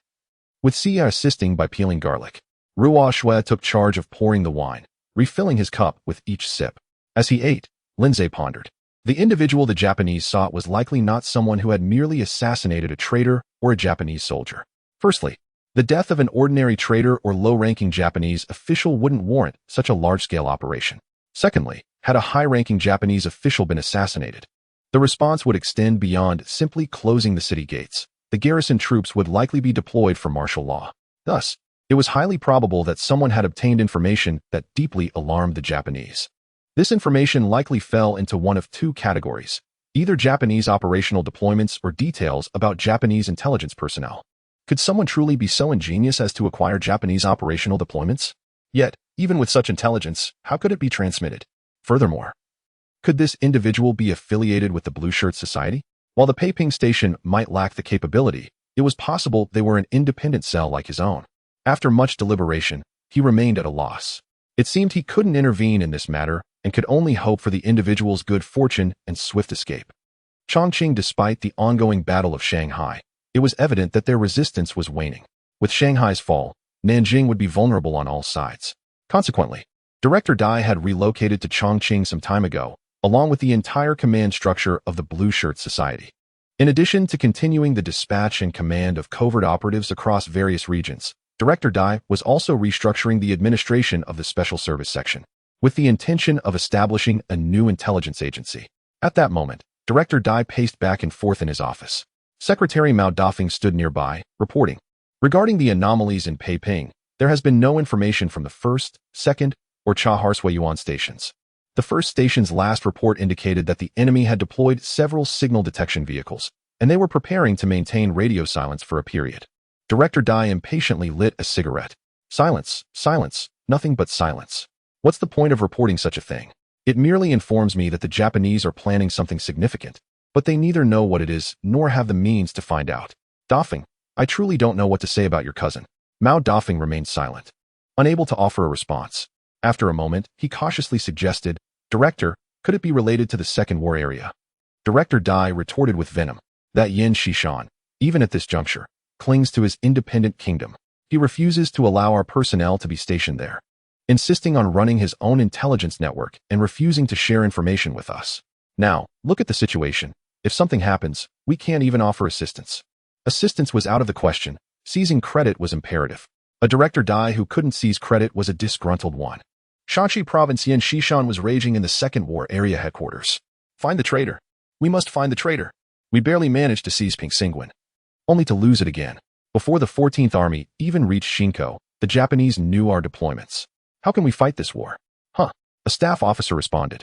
with Sia assisting by peeling garlic. Ruo Shui took charge of pouring the wine, refilling his cup with each sip. As he ate, Lindsay pondered. The individual the Japanese sought was likely not someone who had merely assassinated a traitor or a Japanese soldier. Firstly, the death of an ordinary traitor or low-ranking Japanese official wouldn't warrant such a large-scale operation. Secondly, had a high-ranking Japanese official been assassinated, the response would extend beyond simply closing the city gates. The garrison troops would likely be deployed for martial law. Thus, it was highly probable that someone had obtained information that deeply alarmed the Japanese. This information likely fell into one of 2 categories, either Japanese operational deployments or details about Japanese intelligence personnel. Could someone truly be so ingenious as to acquire Japanese operational deployments? Yet, even with such intelligence, how could it be transmitted? Furthermore, could this individual be affiliated with the Blue Shirt Society? While the Beiping Station might lack the capability, it was possible they were an independent cell like his own. After much deliberation, he remained at a loss. It seemed he couldn't intervene in this matter and could only hope for the individual's good fortune and swift escape. Chongqing, despite the ongoing Battle of Shanghai, it was evident that their resistance was waning. With Shanghai's fall, Nanjing would be vulnerable on all sides. Consequently, Director Dai had relocated to Chongqing some time ago, along with the entire command structure of the Blue Shirt Society. In addition to continuing the dispatch and command of covert operatives across various regions, Director Dai was also restructuring the administration of the Special Service Section, with the intention of establishing a new intelligence agency. At that moment, Director Dai paced back and forth in his office. Secretary Mao Dafeng stood nearby, reporting. Regarding the anomalies in Beiping, there has been no information from the 1st, 2nd, or Cha-Harsui-Yuan stations. The first station's last report indicated that the enemy had deployed several signal detection vehicles, and they were preparing to maintain radio silence for a period. Director Dai impatiently lit a cigarette. Silence, silence, nothing but silence. What's the point of reporting such a thing? It merely informs me that the Japanese are planning something significant, but they neither know what it is nor have the means to find out. Dafeng, I truly don't know what to say about your cousin. Mao Dafeng remained silent, unable to offer a response. After a moment, he cautiously suggested, Director, could it be related to the Second War area? Director Dai retorted with venom. That Yin Shishan, even at this juncture, clings to his independent kingdom. He refuses to allow our personnel to be stationed there, insisting on running his own intelligence network and refusing to share information with us. Now, look at the situation. If something happens, we can't even offer assistance. Assistance was out of the question. Seizing credit was imperative. A Director Dai who couldn't seize credit was a disgruntled one. Shanxi Province Yin Shishan was raging in the Second War area headquarters. Find the traitor. We must find the traitor. We barely managed to seize Pingsingwen, only to lose it again. Before the 14th Army even reached Shinko, the Japanese knew our deployments. How can we fight this war? A staff officer responded.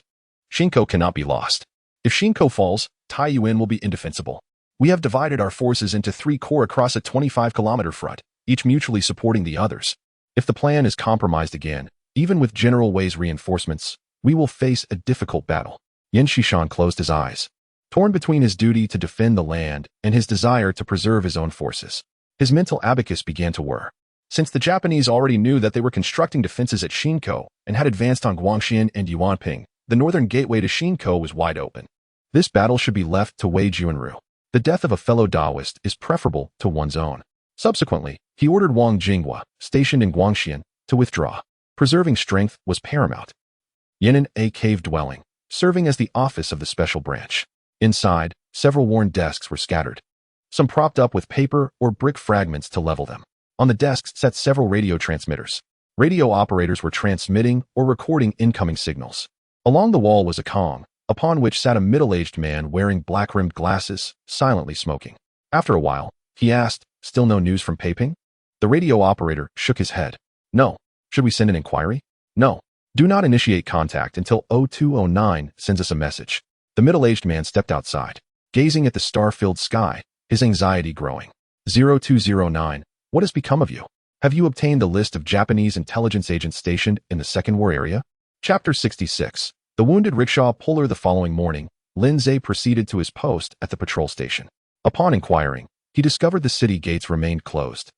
Shinko cannot be lost. If Shinko falls, Taiyuan will be indefensible. We have divided our forces into 3 corps across a 25-kilometer front, each mutually supporting the others. If the plan is compromised again, even with General Wei's reinforcements, we will face a difficult battle. Yin Shishan closed his eyes, torn between his duty to defend the land and his desire to preserve his own forces. His mental abacus began to whir. Since the Japanese already knew that they were constructing defenses at Shinko and had advanced on Guangxian and Yuanping, the northern gateway to Shinko was wide open. This battle should be left to Wei Juanru. The death of a fellow Taoist is preferable to one's own. Subsequently, he ordered Wang Jinghua, stationed in Guangxian, to withdraw. Preserving strength was paramount. Yan'an, a cave dwelling, serving as the office of the special branch. Inside, several worn desks were scattered, some propped up with paper or brick fragments to level them. On the desks sat several radio transmitters. Radio operators were transmitting or recording incoming signals. Along the wall was a Kong, upon which sat a middle-aged man wearing black-rimmed glasses, silently smoking. After a while, he asked, "Still no news from Beiping?" The radio operator shook his head. "No. Should we send an inquiry?" "No. Do not initiate contact until 0209 sends us a message." The middle-aged man stepped outside, gazing at the star-filled sky, his anxiety growing. 0209, what has become of you? Have you obtained the list of Japanese intelligence agents stationed in the Second War area? Chapter 66. The wounded rickshaw puller. The following morning, Lin Zhe proceeded to his post at the patrol station. Upon inquiring, he discovered the city gates remained closed.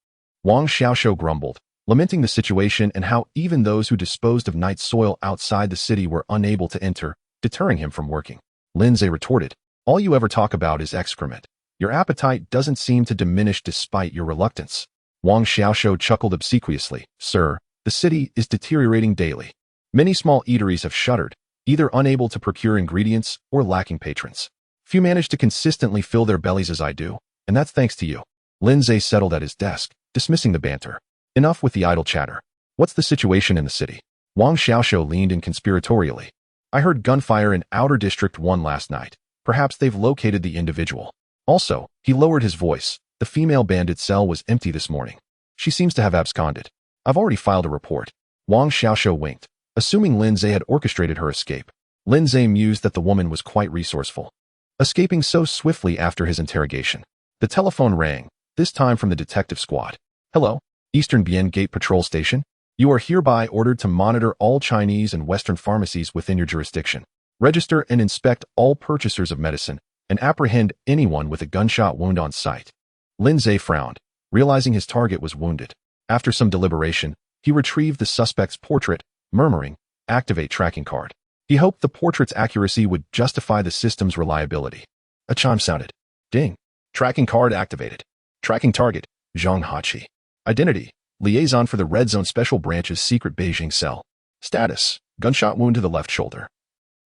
Wang Xiaoshou grumbled, lamenting the situation and how even those who disposed of night soil outside the city were unable to enter, deterring him from working. Lin Zhe retorted, "All you ever talk about is excrement. Your appetite doesn't seem to diminish despite your reluctance." Wang Xiaoshou chuckled obsequiously, "Sir, the city is deteriorating daily. Many small eateries have shuttered, either unable to procure ingredients or lacking patrons. Few manage to consistently fill their bellies as I do, and that's thanks to you." Lin Zhe settled at his desk, dismissing the banter. "Enough with the idle chatter. What's the situation in the city?" Wang Xiaoshou leaned in conspiratorially. "I heard gunfire in Outer District 1 last night. Perhaps they've located the individual." Also, he lowered his voice. "The female bandit cell was empty this morning. She seems to have absconded. I've already filed a report." Wang Xiaoshou winked, assuming Lin Zhe had orchestrated her escape. Lin Zhe mused that the woman was quite resourceful, escaping so swiftly after his interrogation. The telephone rang, this time from the detective squad. "Hello, Eastern Bien Gate Patrol Station. You are hereby ordered to monitor all Chinese and Western pharmacies within your jurisdiction. Register and inspect all purchasers of medicine, and apprehend anyone with a gunshot wound on site." Lin Zhe frowned, realizing his target was wounded. After some deliberation, he retrieved the suspect's portrait, murmuring, "Activate tracking card." He hoped the portrait's accuracy would justify the system's reliability. A chime sounded. Ding. Tracking card activated. Tracking target, Zhang Hachi. Identity, liaison for the Red Zone Special Branch's secret Beijing cell. Status, gunshot wound to the left shoulder.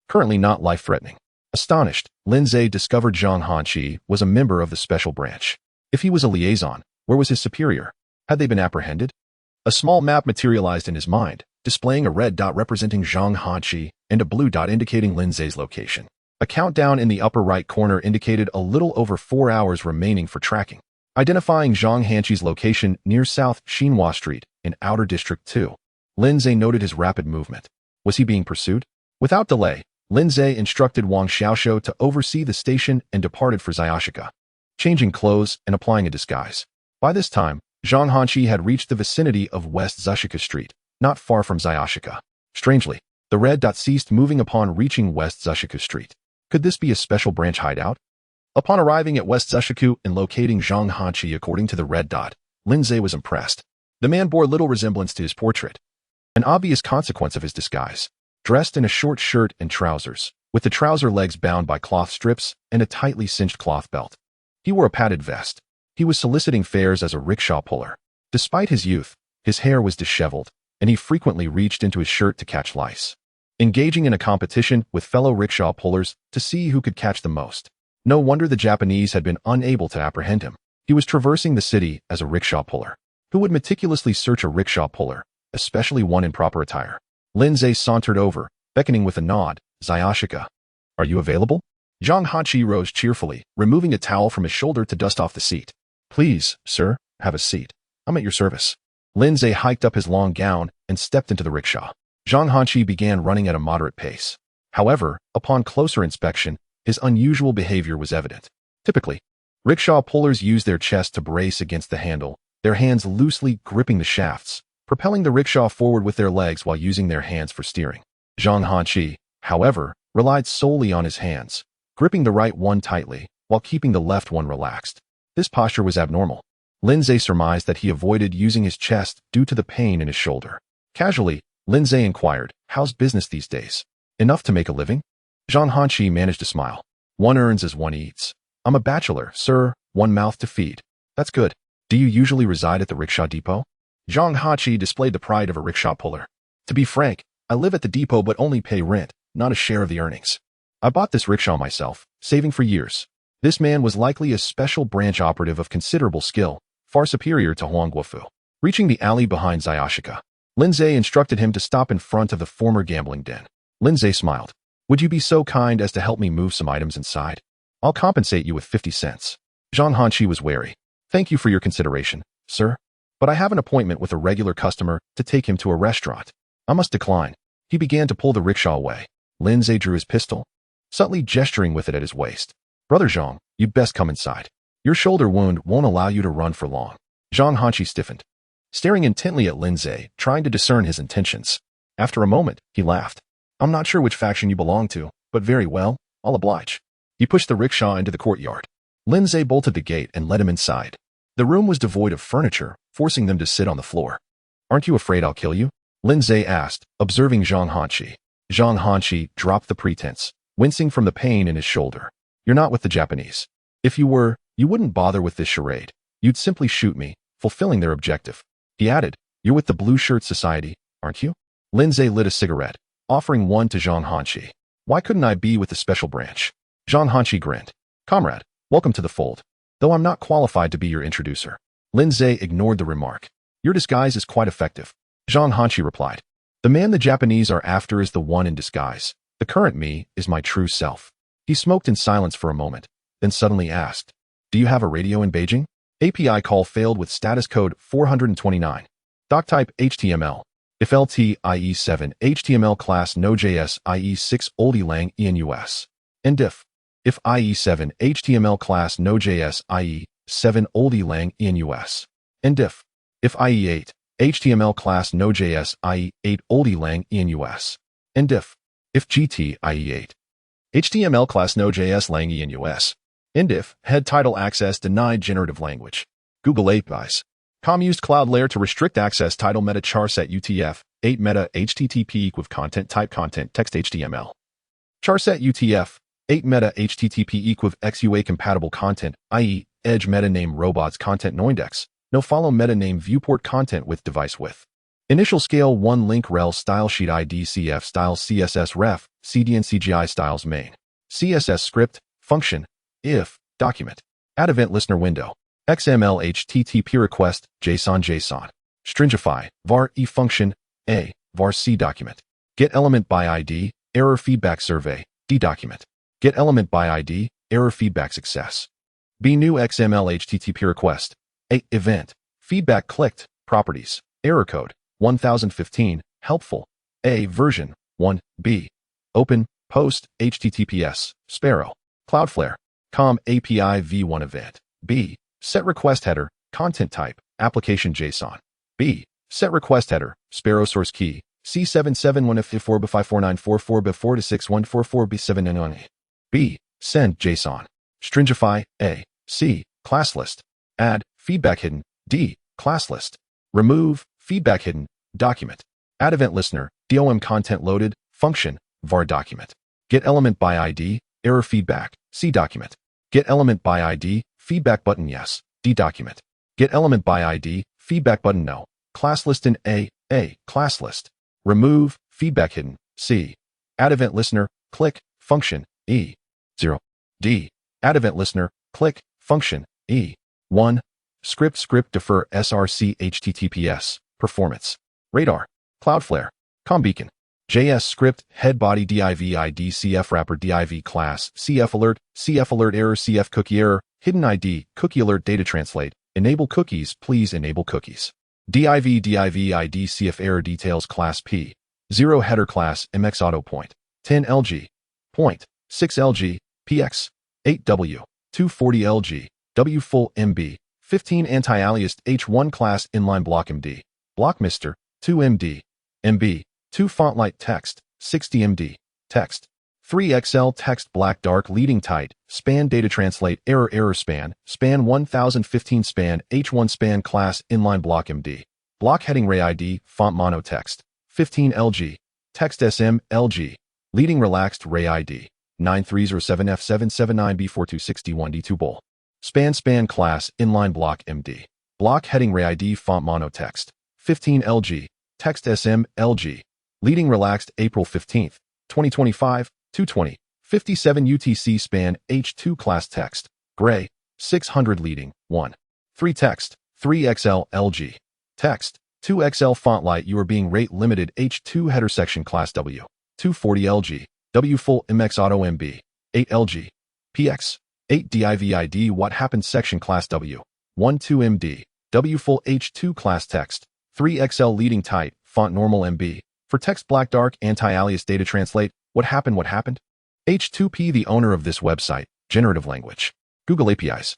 Currently not life-threatening. Astonished, Lin Zhe discovered Zhang Hachi was a member of the Special Branch. If he was a liaison, where was his superior? Had they been apprehended? A small map materialized in his mind, displaying a red dot representing Zhang Hachi and a blue dot indicating Lin Zhe's location. A countdown in the upper right corner indicated a little over 4 hours remaining for tracking, identifying Zhang Hachi's location near South Xinhua Street in Outer District 2. Lin Zhe noted his rapid movement. Was he being pursued? Without delay, Lin Zhe instructed Wang Xiaoshou to oversee the station and departed for Xiaoshika, changing clothes and applying a disguise. By this time, Zhang Hanqi had reached the vicinity of West Xiaoshika Street, not far from Xiaoshika. Strangely, the red dot ceased moving upon reaching West Xiaoshika Street. Could this be a special branch hideout? Upon arriving at West Xiaoshika and locating Zhang Hanqi according to the red dot, Lin Zhe was impressed. The man bore little resemblance to his portrait, an obvious consequence of his disguise. Dressed in a short shirt and trousers, with the trouser legs bound by cloth strips and a tightly cinched cloth belt. He wore a padded vest. He was soliciting fares as a rickshaw puller. Despite his youth, his hair was disheveled, and he frequently reached into his shirt to catch lice, engaging in a competition with fellow rickshaw pullers to see who could catch the most. No wonder the Japanese had been unable to apprehend him. He was traversing the city as a rickshaw puller. Who would meticulously search a rickshaw puller, especially one in proper attire? Lin Zhe sauntered over, beckoning with a nod. "Xiaoshika, are you available?" Zhang Hachi rose cheerfully, removing a towel from his shoulder to dust off the seat. "Please, sir, have a seat. I'm at your service." Lin Zhe hiked up his long gown and stepped into the rickshaw. Zhang Hachi began running at a moderate pace. However, upon closer inspection, his unusual behavior was evident. Typically, rickshaw pullers use their chest to brace against the handle, their hands loosely gripping the shafts, propelling the rickshaw forward with their legs while using their hands for steering. Zhang Hanqi, however, relied solely on his hands, gripping the right one tightly while keeping the left one relaxed. This posture was abnormal. Lin Zhe surmised that he avoided using his chest due to the pain in his shoulder. Casually, Lin Zhe inquired, "How's business these days? Enough to make a living?" Zhang Hanqi managed to smile. "One earns as one eats. I'm a bachelor, sir, one mouth to feed. That's good. Do you usually reside at the rickshaw depot? Zhang Hachi displayed the pride of a rickshaw puller. To be frank, I live at the depot but only pay rent, not a share of the earnings. I bought this rickshaw myself, saving for years. This man was likely a special branch operative of considerable skill, far superior to Huang Guofu. Reaching the alley behind Zayashika, Lindsay instructed him to stop in front of the former gambling den. Lindsay smiled. Would you be so kind as to help me move some items inside? I'll compensate you with 50 cents. Zhang Hanqi was wary. Thank you for your consideration, sir. But I have an appointment with a regular customer to take him to a restaurant. I must decline. He began to pull the rickshaw away. Lindsay drew his pistol, subtly gesturing with it at his waist. Brother Zhang, you'd best come inside. Your shoulder wound won't allow you to run for long. Zhang Hanqi stiffened, staring intently at Lindsay, trying to discern his intentions. After a moment, he laughed. I'm not sure which faction you belong to, but very well, I'll oblige. He pushed the rickshaw into the courtyard. Lindsay bolted the gate and led him inside. The room was devoid of furniture, forcing them to sit on the floor. Aren't you afraid I'll kill you? Lindsay asked, observing Zhang Hanqi. Zhang Hanqi dropped the pretense, wincing from the pain in his shoulder. You're not with the Japanese. If you were, you wouldn't bother with this charade. You'd simply shoot me, fulfilling their objective. He added, You're with the Blue Shirt Society, aren't you? Lindsay lit a cigarette, offering one to Zhang Hanqi. Why couldn't I be with the special branch? Zhang Hanqi grinned. Comrade, welcome to the fold. Though I'm not qualified to be your introducer. Lindsay ignored the remark. Your disguise is quite effective. Zhang Hanqi replied. The man the Japanese are after is the one in disguise. The current me is my true self. He smoked in silence for a moment, then suddenly asked, Do you have a radio in Beijing? API call failed with status code 429. Doc type HTML. If LT IE7 HTML class Node.js IE6 oldie lang ENUS. And if IE7 HTML class Node.js IE7 oldie lang ENUS. And if IE8 HTML class Node.js IE8 oldie lang ENUS. And if GT IE8 HTML class Node.js lang ENUS. And if head title access denied generative language. Google APIs. Com used cloud layer to restrict access title meta charset UTF-8 meta HTTP equiv content type content text HTML. Charset UTF-8 meta HTTP equiv XUA compatible content, i.e. edge meta name robots content noindex. No follow meta name viewport content with device width. Initial scale 1 link rel style sheet ID CF styles CSS ref, CDN CGI styles main. CSS script, function, if, document. Add event listener window. XML HTTP request, JSON. Stringify, var e function, a, var c document. Get element by ID, error feedback survey, d document. Get element by ID, error feedback success. B new XML HTTP request. A, event. Feedback clicked, properties, error code, 1015, helpful. A, version, 1, B. Open, post, HTTPS, Sparrow. Cloudflare. Com API v1 event. B. Set request header, content type, application JSON. B. Set request header, Sparrow source key, C7715F4B54944B4 to 6144B7N1. B. Send JSON. Stringify, A. C. Class list. Add, feedback hidden, D. Class list. Remove, feedback hidden, document. Add event listener, DOM content loaded, function, var document. Get element by ID, error feedback, C document. Get element by ID, feedback button yes, D document. Get element by ID, feedback button no. Class list in A, class list. Remove, feedback hidden, C. Add event listener, click, function, E. 0. D. Add event listener, click, function, E. 1. Script defer SRC HTTPS, performance. Radar, Cloudflare, ComBeacon. JS script, head body div ID CF wrapper div class, CF alert error CF cookie error, hidden ID, cookie alert data translate, enable cookies, please enable cookies. Div ID CF error details class P. 0 header class MX auto point. 10 LG. Point. 6 LG, PX. 8 W. 240 LG. W full MB. 15 anti-aliased H1 class inline block MD. Block Mr. 2 MD. MB. 2 font light text, 60 MD, text. 3 XL text black dark leading tight, span data translate error span 1015 span H1 span class inline block MD. Block heading ray ID, font mono text, 15 LG, text SM LG, leading relaxed ray ID. 9307F779B4261D2 bull. Span class inline block MD. Block heading ray ID font mono text. 15 LG. Text SM LG. Leading relaxed April 15th, 2025, 2:20. 57 UTC span H2 class text. Gray. 600 leading. 1. 3 text. 3XL LG. Text. 2XL font light. You are being rate limited H2 header section class W. 240 LG. W full MX auto MB. 8 LG. PX. 8 DIVID what happened section class W. 12 MD. W full H2 class text. 3XL leading tight. Font normal MB. For text black dark anti-alias data translate. What happened? H2P the owner of this website, generative language. Google APIs.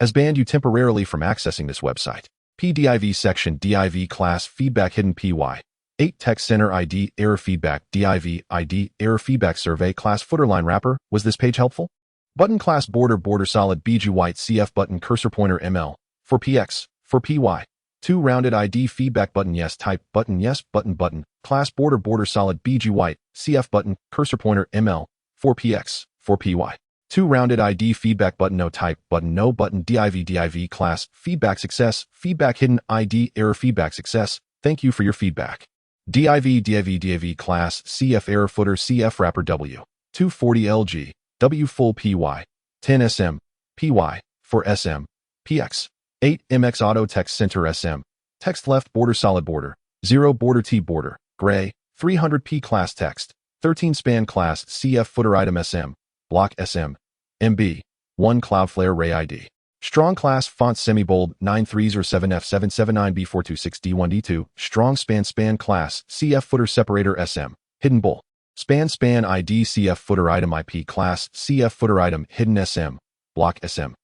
Has banned you temporarily from accessing this website. PDIV section DIV class feedback hidden PY. 8 text center ID error feedback DIV ID error feedback survey class footer line wrapper. Was this page helpful? Button class border solid BG white CF button cursor pointer ML. For PX. For PY. 2 rounded ID feedback button yes type button yes button class border solid BG white CF button cursor pointer ML. For PX. For PY. 2 rounded ID feedback button no type button no button div class feedback success feedback hidden ID error feedback success. Thank you for your feedback. div class CF error footer CF wrapper W. 240 LG. W full PY. 10 SM. PY. For SM. PX. 8 MX auto text center SM. Text left border solid border. 0 border T border. Gray. 300p class text. 13 span class CF footer item SM. Block SM. MB. 1 Cloudflare Ray ID. Strong class font semi-bold 9307F779B426D1D2. Strong span class CF footer separator SM. Hidden bull. Span ID CF footer item IP class CF footer item hidden SM. Block SM.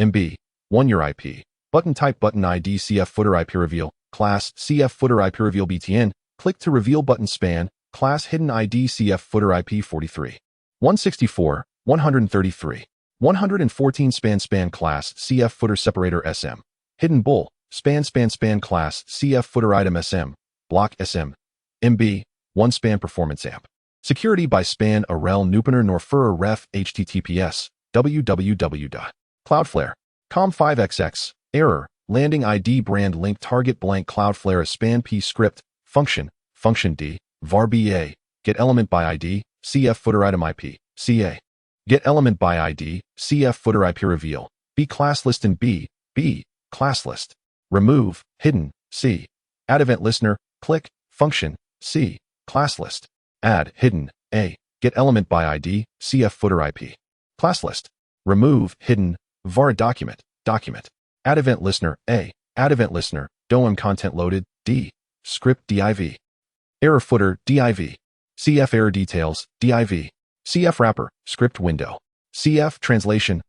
MB. 1 your IP. Button type button ID CF footer IP reveal. Class CF footer IP reveal BTN. Click to reveal button span. Class hidden ID CF footer IP 43. 164. 133. 114 span class CF footer separator SM. Hidden bull. Span class CF footer item SM. Block SM. MB. 1 span performance amp. Security by span rel nupener norfura ref https www.cloudflare.com 5xx. Error. Landing ID brand link target blank Cloudflare span p script. Function D. var ba. Get element by ID. CF footer item IP. CA. Get element by ID. CF footer IP reveal. B class list and B. Class list. Remove. Hidden. C. Add event listener. Click. Function. C. Class list. Add. Hidden. A. Get element by ID. CF footer IP. Class list. Remove. Hidden. var document. Add event listener. A. Add event listener. DOM content loaded. D. Script div. Error footer. div. CF error details. div. CF wrapper. Script window. CF translation.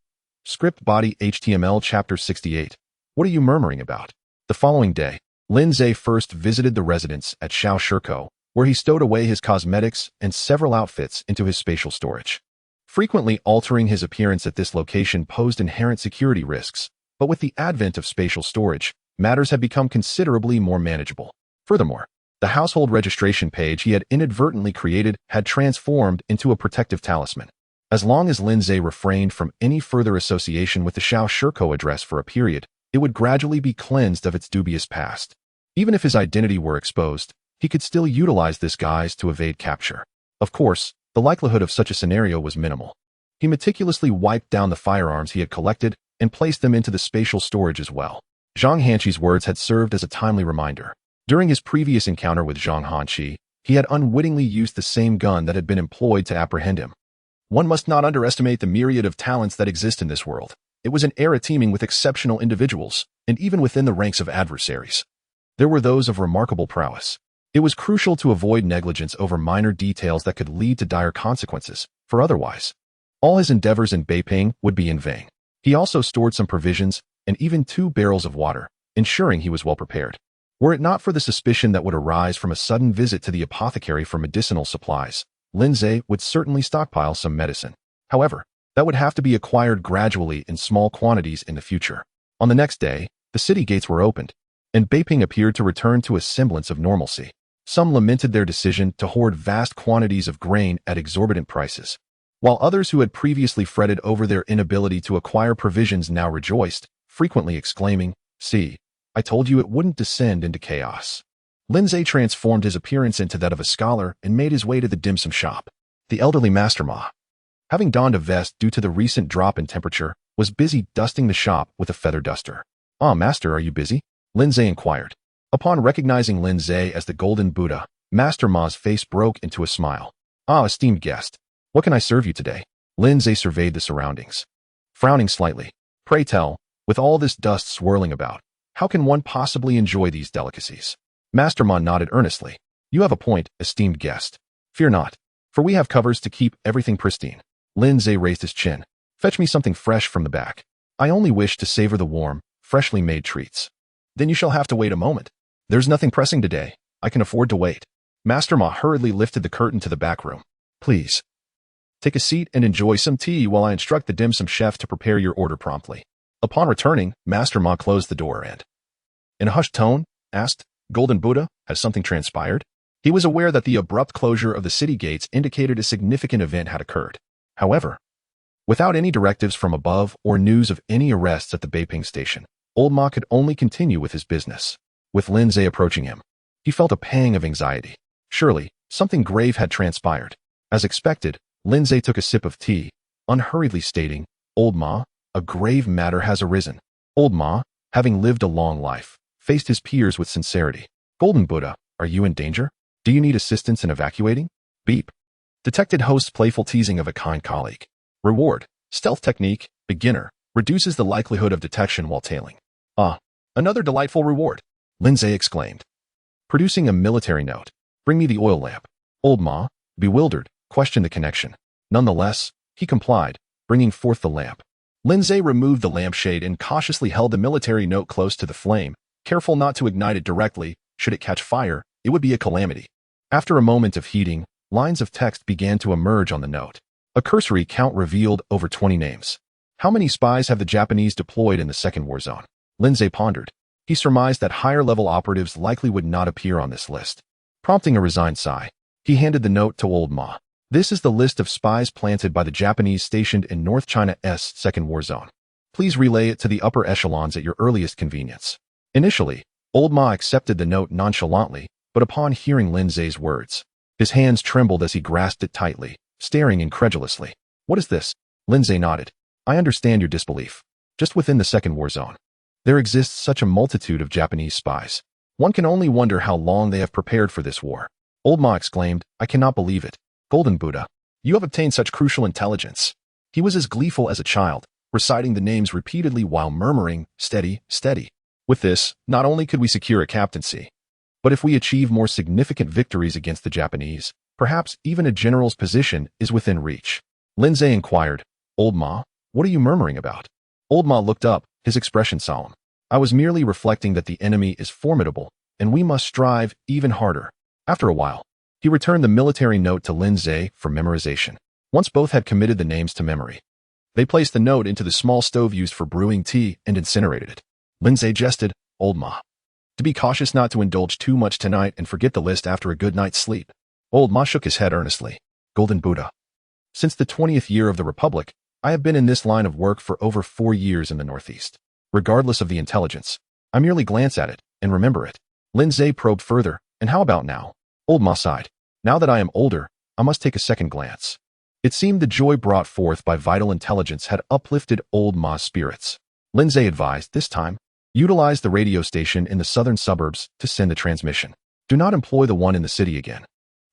Script body HTML chapter 68. What are you murmuring about? The following day, Lin Zhe first visited the residence at Xiaoshiko, where he stowed away his cosmetics and several outfits into his spatial storage. Frequently altering his appearance at this location posed inherent security risks, but with the advent of spatial storage, matters had become considerably more manageable. Furthermore, the household registration page he had inadvertently created had transformed into a protective talisman. As long as Lin Zhe refrained from any further association with the Xiaoshiko address for a period, it would gradually be cleansed of its dubious past. Even if his identity were exposed, he could still utilize this guise to evade capture. Of course, the likelihood of such a scenario was minimal. He meticulously wiped down the firearms he had collected and placed them into the spatial storage as well. Zhang Hanqi's words had served as a timely reminder. During his previous encounter with Zhang Hanqi, he had unwittingly used the same gun that had been employed to apprehend him. One must not underestimate the myriad of talents that exist in this world. It was an era teeming with exceptional individuals, and even within the ranks of adversaries, there were those of remarkable prowess. It was crucial to avoid negligence over minor details that could lead to dire consequences, for otherwise, all his endeavors in Beiping would be in vain. He also stored some provisions and even 2 barrels of water, ensuring he was well prepared. Were it not for the suspicion that would arise from a sudden visit to the apothecary for medicinal supplies, Lin Zhe would certainly stockpile some medicine. However, that would have to be acquired gradually in small quantities in the future. On the next day, the city gates were opened, and Beiping appeared to return to a semblance of normalcy. Some lamented their decision to hoard vast quantities of grain at exorbitant prices. while others who had previously fretted over their inability to acquire provisions now rejoiced, frequently exclaiming, "See, I told you it wouldn't descend into chaos." Lindsay transformed his appearance into that of a scholar and made his way to the dim sum shop. The elderly Master Ma, having donned a vest due to the recent drop in temperature, was busy dusting the shop with a feather duster. "Ah, Master, are you busy?" Lindsay inquired. Upon recognizing Lindsay as the Golden Buddha, Master Ma's face broke into a smile. "Ah, esteemed guest. What can I serve you today?" Lindsay surveyed the surroundings, frowning slightly. "Pray tell, with all this dust swirling about, how can one possibly enjoy these delicacies?" Master Ma nodded earnestly. "You have a point, esteemed guest. Fear not, for we have covers to keep everything pristine." Lindsay raised his chin. "Fetch me something fresh from the back. I only wish to savor the warm, freshly made treats." "Then you shall have to wait a moment. There's nothing pressing today. I can afford to wait." Master Ma hurriedly lifted the curtain to the back room. "Please, take a seat and enjoy some tea while I instruct the dim sum chef to prepare your order promptly." Upon returning, Master Ma closed the door and, in a hushed tone, asked, "Golden Buddha, has something transpired?" He was aware that the abrupt closure of the city gates indicated a significant event had occurred. However, without any directives from above or news of any arrests at the Beiping Station, Old Ma could only continue with his business. With Lindsay approaching him, he felt a pang of anxiety. Surely, something grave had transpired. As expected, Lindsay took a sip of tea, unhurriedly stating, "Old Ma, a grave matter has arisen." Old Ma, having lived a long life, faced his peers with sincerity. "Golden Buddha, are you in danger? Do you need assistance in evacuating?" Beep. Detected host's playful teasing of a kind colleague. Reward: stealth technique, beginner, reduces the likelihood of detection while tailing. "Ah, another delightful reward," Lindsay exclaimed, producing a military note. "Bring me the oil lamp." Old Ma, bewildered, questioned the connection. Nonetheless, he complied, bringing forth the lamp. Lindsay removed the lampshade and cautiously held the military note close to the flame, careful not to ignite it directly. Should it catch fire, it would be a calamity. After a moment of heating, lines of text began to emerge on the note. A cursory count revealed over 20 names. How many spies have the Japanese deployed in the Second War Zone? Lindsay pondered. He surmised that higher-level operatives likely would not appear on this list. Prompting a resigned sigh, he handed the note to Old Ma. "This is the list of spies planted by the Japanese stationed in North China's Second War Zone. Please relay it to the upper echelons at your earliest convenience." Initially, Old Ma accepted the note nonchalantly, but upon hearing Lindsay's words, his hands trembled as he grasped it tightly, staring incredulously. "What is this?" Lindsay nodded. "I understand your disbelief. Just within the Second War Zone, there exists such a multitude of Japanese spies. One can only wonder how long they have prepared for this war." Old Ma exclaimed, "I cannot believe it. Golden Buddha, you have obtained such crucial intelligence." He was as gleeful as a child, reciting the names repeatedly while murmuring, "Steady, steady. With this, not only could we secure a captaincy, but if we achieve more significant victories against the Japanese, perhaps even a general's position is within reach." Lindsay inquired, "Old Ma, what are you murmuring about?" Old Ma looked up, his expression solemn. "I was merely reflecting that the enemy is formidable, and we must strive even harder." After a while, he returned the military note to Lindsay for memorization. Once both had committed the names to memory, they placed the note into the small stove used for brewing tea and incinerated it. Lindsay jested, "Old Ma, to be cautious not to indulge too much tonight and forget the list after a good night's sleep." Old Ma shook his head earnestly. "Golden Buddha, since the 20th year of the Republic, I have been in this line of work for over 4 years in the Northeast. Regardless of the intelligence, I merely glance at it and remember it." Lindsay probed further, "And how about now?" Old Ma sighed. "Now that I am older, I must take a second glance." It seemed the joy brought forth by vital intelligence had uplifted Old Ma's spirits. Lindsay advised, "This time, utilize the radio station in the southern suburbs to send the transmission. Do not employ the one in the city again.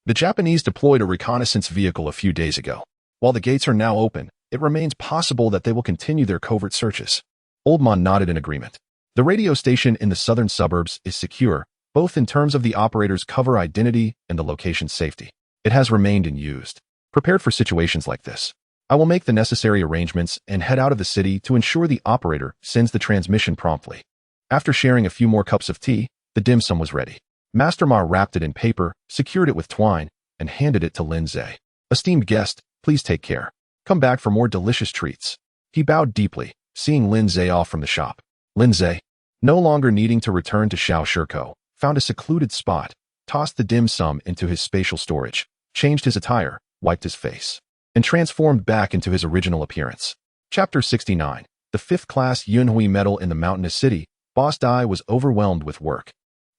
The Japanese deployed a reconnaissance vehicle a few days ago. While the gates are now open, it remains possible that they will continue their covert searches." Old Ma nodded in agreement. The radio station in the southern suburbs is secure, both in terms of the operator's cover identity and the location's safety. It has remained in use. Prepared for situations like this, I will make the necessary arrangements and head out of the city to ensure the operator sends the transmission promptly. After sharing a few more cups of tea, the dim sum was ready. Master Ma wrapped it in paper, secured it with twine, and handed it to Lindsay. "Esteemed guest, please take care. Come back for more delicious treats." He bowed deeply, seeing Lindsay off from the shop. Lindsay, no longer needing to return to Xiao Shirko, found a secluded spot, tossed the dim sum into his spatial storage, changed his attire, wiped his face, and transformed back into his original appearance. Chapter 69. The 5th class Yunhui medal in the mountainous city. Boss Dai was overwhelmed with work.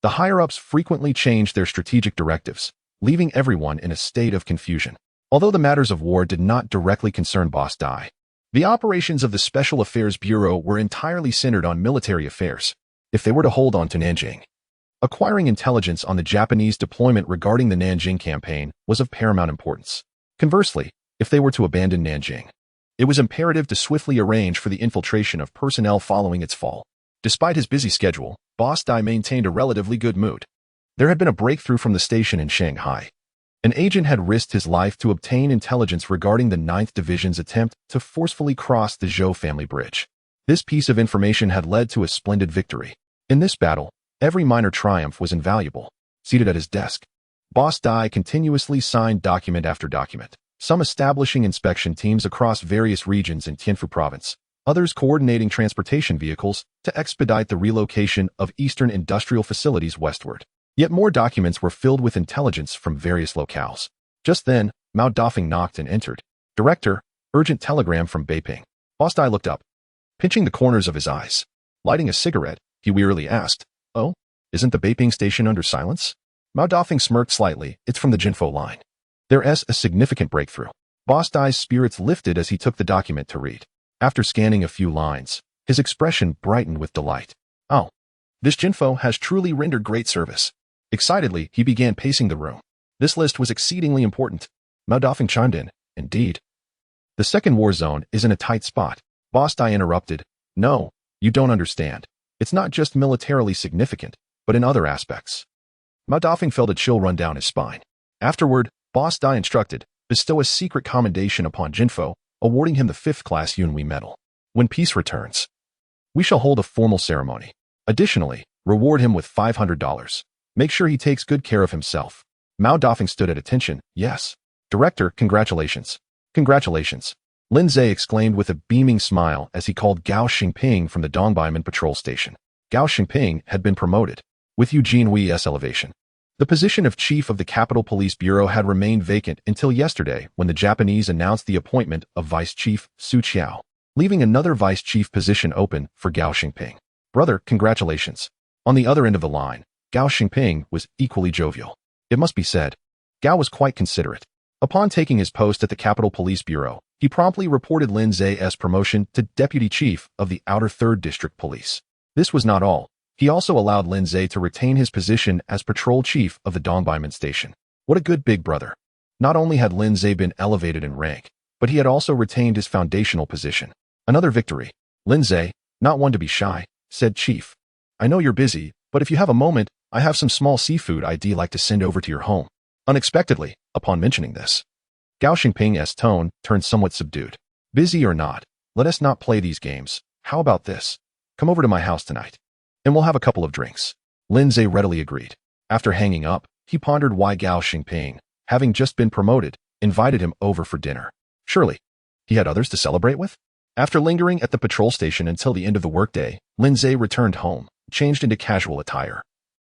The higher-ups frequently changed their strategic directives, leaving everyone in a state of confusion. Although the matters of war did not directly concern Boss Dai, the operations of the Special Affairs Bureau were entirely centered on military affairs. If they were to hold on to Nanjing, acquiring intelligence on the Japanese deployment regarding the Nanjing campaign was of paramount importance. Conversely, if they were to abandon Nanjing, it was imperative to swiftly arrange for the infiltration of personnel following its fall. Despite his busy schedule, Boss Dai maintained a relatively good mood. There had been a breakthrough from the station in Shanghai. An agent had risked his life to obtain intelligence regarding the 9th Division's attempt to forcefully cross the Zhou family bridge. This piece of information had led to a splendid victory. In this battle, every minor triumph was invaluable. Seated at his desk, Boss Dai continuously signed document after document, some establishing inspection teams across various regions in Tianfu province, others coordinating transportation vehicles to expedite the relocation of eastern industrial facilities westward. Yet more documents were filled with intelligence from various locales. Just then, Mao Dafeng knocked and entered. Director, urgent telegram from Beiping. Boss Dai looked up, pinching the corners of his eyes. Lighting a cigarette, he wearily asked, "Oh, isn't the Beiping Station under silence?" Mao Dafeng smirked slightly. "It's from the Jinfo line. There's a significant breakthrough." Boss Dai's spirits lifted as he took the document to read. After scanning a few lines, his expression brightened with delight. "Oh, this Jinfo has truly rendered great service." Excitedly, he began pacing the room. This list was exceedingly important. Mao Dafeng chimed in, "Indeed. The second war zone is in a tight spot." Boss Dai interrupted, "No, you don't understand. It's not just militarily significant, but in other aspects." Mao Dafeng felt a chill run down his spine. Afterward, Boss Dai instructed, bestow a secret commendation upon Jinfo, awarding him the 5th class Yunhui medal. When peace returns, we shall hold a formal ceremony. Additionally, reward him with $500. Make sure he takes good care of himself. Mao Dafeng stood at attention. "Yes. Director, congratulations." "Congratulations." Lin Zhe exclaimed with a beaming smile as he called Gao Xingping from the Dongbeiman patrol station. Gao Xingping had been promoted, with Eugene Wei's elevation. The position of chief of the Capital Police Bureau had remained vacant until yesterday when the Japanese announced the appointment of Vice Chief Su Qiao, leaving another vice chief position open for Gao Xingping. "Brother, congratulations." On the other end of the line, Gao Xingping was equally jovial. It must be said, Gao was quite considerate. Upon taking his post at the Capital Police Bureau, he promptly reported Lin Zhe's promotion to Deputy Chief of the Outer 3rd District Police. This was not all. He also allowed Lin Zhe to retain his position as Patrol Chief of the Dongbeiman Station. What a good big brother. Not only had Lin Zhe been elevated in rank, but he had also retained his foundational position. Another victory. "Lin Zhe, not one to be shy," said Chief. "I know you're busy, but if you have a moment, I have some small seafood I'd like to send over to your home." Unexpectedly, upon mentioning this, Gao Xingping's tone turned somewhat subdued. "Busy or not, let us not play these games. How about this? Come over to my house tonight, and we'll have a couple of drinks." Lin Zhe readily agreed. After hanging up, he pondered why Gao Xingping, having just been promoted, invited him over for dinner. Surely, he had others to celebrate with? After lingering at the patrol station until the end of the workday, Lin Zhe returned home, changed into casual attire,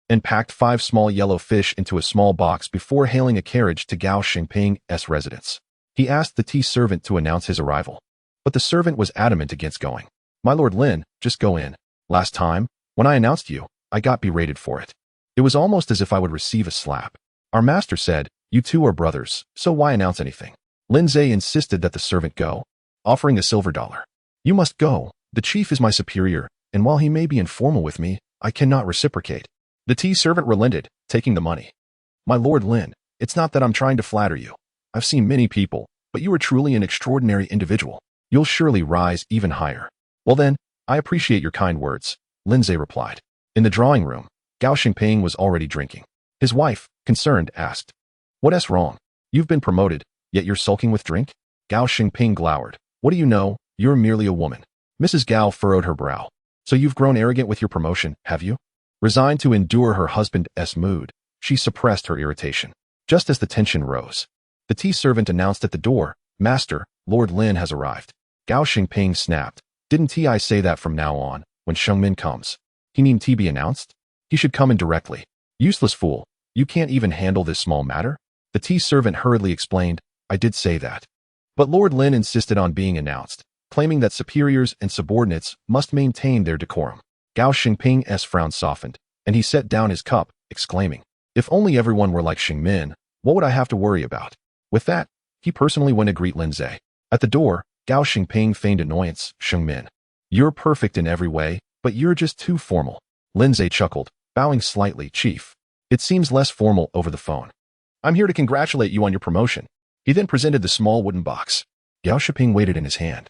and packed 5 small yellow fish into a small box before hailing a carriage to Gao Xingping's residence. He asked the tea servant to announce his arrival, but the servant was adamant against going. "My Lord Lin, just go in. Last time, when I announced you, I got berated for it. It was almost as if I would receive a slap. Our master said, 'You two are brothers, so why announce anything?'" Lin Zhe insisted that the servant go, offering a silver dollar. "You must go. The chief is my superior, and while he may be informal with me, I cannot reciprocate." The tea servant relented, taking the money. "My Lord Lin, it's not that I'm trying to flatter you. I've seen many people, but you are truly an extraordinary individual. You'll surely rise even higher." "Well then, I appreciate your kind words," Lin Zhe replied. In the drawing room, Gao Xingping was already drinking. His wife, concerned, asked, "What's wrong? You've been promoted, yet you're sulking with drink?" Gao Xingping glowered. "What do you know? You're merely a woman." Mrs. Gao furrowed her brow. "So you've grown arrogant with your promotion, have you?" Resigned to endure her husband's mood, she suppressed her irritation. Just as the tension rose, the tea servant announced at the door, "Master, Lord Lin has arrived." Gao Xingping snapped. "Didn't I say that from now on, when Shengmin comes, he need be announced? He should come in directly." "Useless fool, you can't even handle this small matter?" The tea servant hurriedly explained, "I did say that. But Lord Lin insisted on being announced, claiming that superiors and subordinates must maintain their decorum. Gao Xingping's frown softened, and he set down his cup, exclaiming, "If only everyone were like Xingmin, what would I have to worry about?" With that, he personally went to greet Lin Zhe. At the door, Gao Xingping feigned annoyance. "Xingmin, you're perfect in every way, but you're just too formal." Lin Zhe chuckled, bowing slightly. "Chief, it seems less formal over the phone. I'm here to congratulate you on your promotion." He then presented the small wooden box. Gao Xingping weighed it in his hand,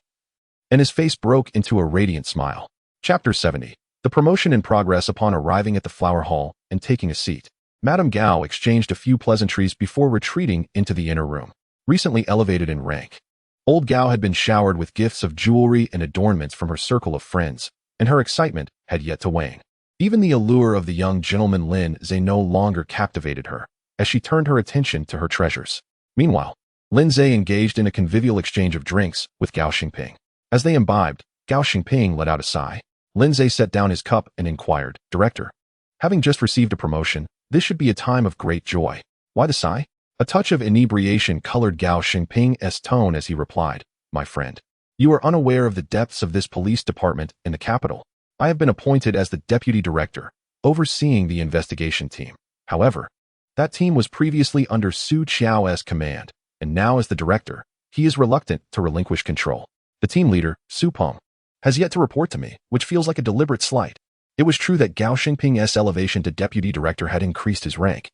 and his face broke into a radiant smile. Chapter 70. The promotion in progress. Upon arriving at the flower hall and taking a seat, Madame Gao exchanged a few pleasantries before retreating into the inner room. Recently elevated in rank, old Gao had been showered with gifts of jewelry and adornments from her circle of friends, and her excitement had yet to wane. Even the allure of the young gentleman Lin Zhe no longer captivated her, as she turned her attention to her treasures. Meanwhile, Lin Zhe engaged in a convivial exchange of drinks with Gao Xingping. As they imbibed, Gao Xingping let out a sigh. Lin Zhe set down his cup and inquired, "Director, having just received a promotion, this should be a time of great joy. Why the sigh?" A touch of inebriation colored Gao Xingping's tone as he replied, "My friend, you are unaware of the depths of this police department in the capital. I have been appointed as the deputy director, overseeing the investigation team. However, that team was previously under Su Qiao's command, and now as the director, he is reluctant to relinquish control. The team leader, Su Peng, has yet to report to me, which feels like a deliberate slight." It was true that Gao Xingping's elevation to deputy director had increased his rank,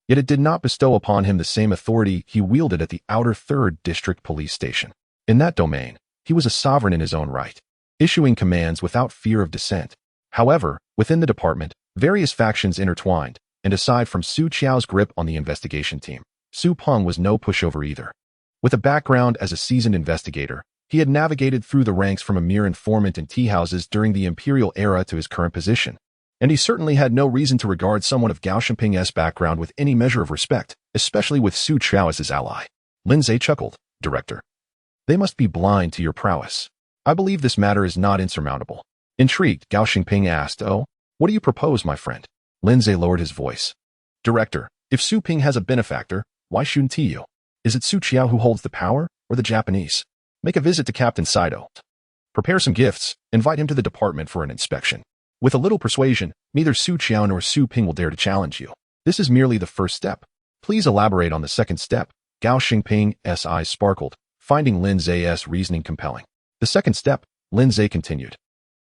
yet it did not bestow upon him the same authority he wielded at the outer 3rd District Police Station. In that domain, he was a sovereign in his own right, issuing commands without fear of dissent. However, within the department, various factions intertwined, and aside from Su Qiao's grip on the investigation team, Su Peng was no pushover either. With a background as a seasoned investigator, he had navigated through the ranks from a mere informant in tea houses during the imperial era to his current position, and he certainly had no reason to regard someone of Gao Xingping's background with any measure of respect, especially with Su Qiao as his ally. Lin Zhe chuckled, "Director, they must be blind to your prowess. I believe this matter is not insurmountable." Intrigued, Gao Xingping asked, "Oh, what do you propose, my friend?" Lin Zhe lowered his voice. "Director, if Su Ping has a benefactor, why shouldn't he? Is it Su Qiao who holds the power, or the Japanese? Make a visit to Captain Saito. Prepare some gifts, invite him to the department for an inspection. With a little persuasion, neither Su Qiao nor Su Ping will dare to challenge you. This is merely the first step. Please elaborate on the second step." Gao Xingping's eyes sparkled, finding Lin Zhe's reasoning compelling. "The second step," Lin Zhe continued,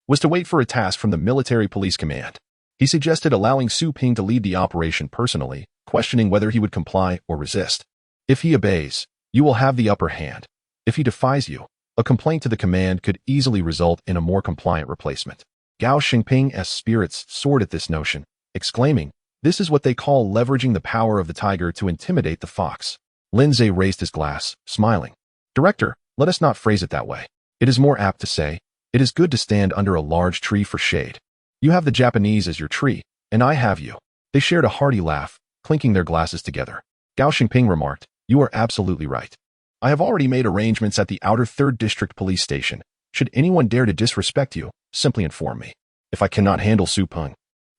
"was to wait for a task from the military police command. He suggested allowing Su Ping to lead the operation personally, questioning whether he would comply or resist. If he obeys, you will have the upper hand. If he defies you, a complaint to the command could easily result in a more compliant replacement." Gao Xingping's spirits soared at this notion, exclaiming, "This is what they call leveraging the power of the tiger to intimidate the fox." Lin Zhe raised his glass, smiling. "Director, let us not phrase it that way. It is more apt to say, it is good to stand under a large tree for shade. You have the Japanese as your tree, and I have you." They shared a hearty laugh, clinking their glasses together. Gao Xingping remarked, "You are absolutely right. I have already made arrangements at the outer 3rd District Police Station. Should anyone dare to disrespect you, simply inform me. If I cannot handle Su Peng,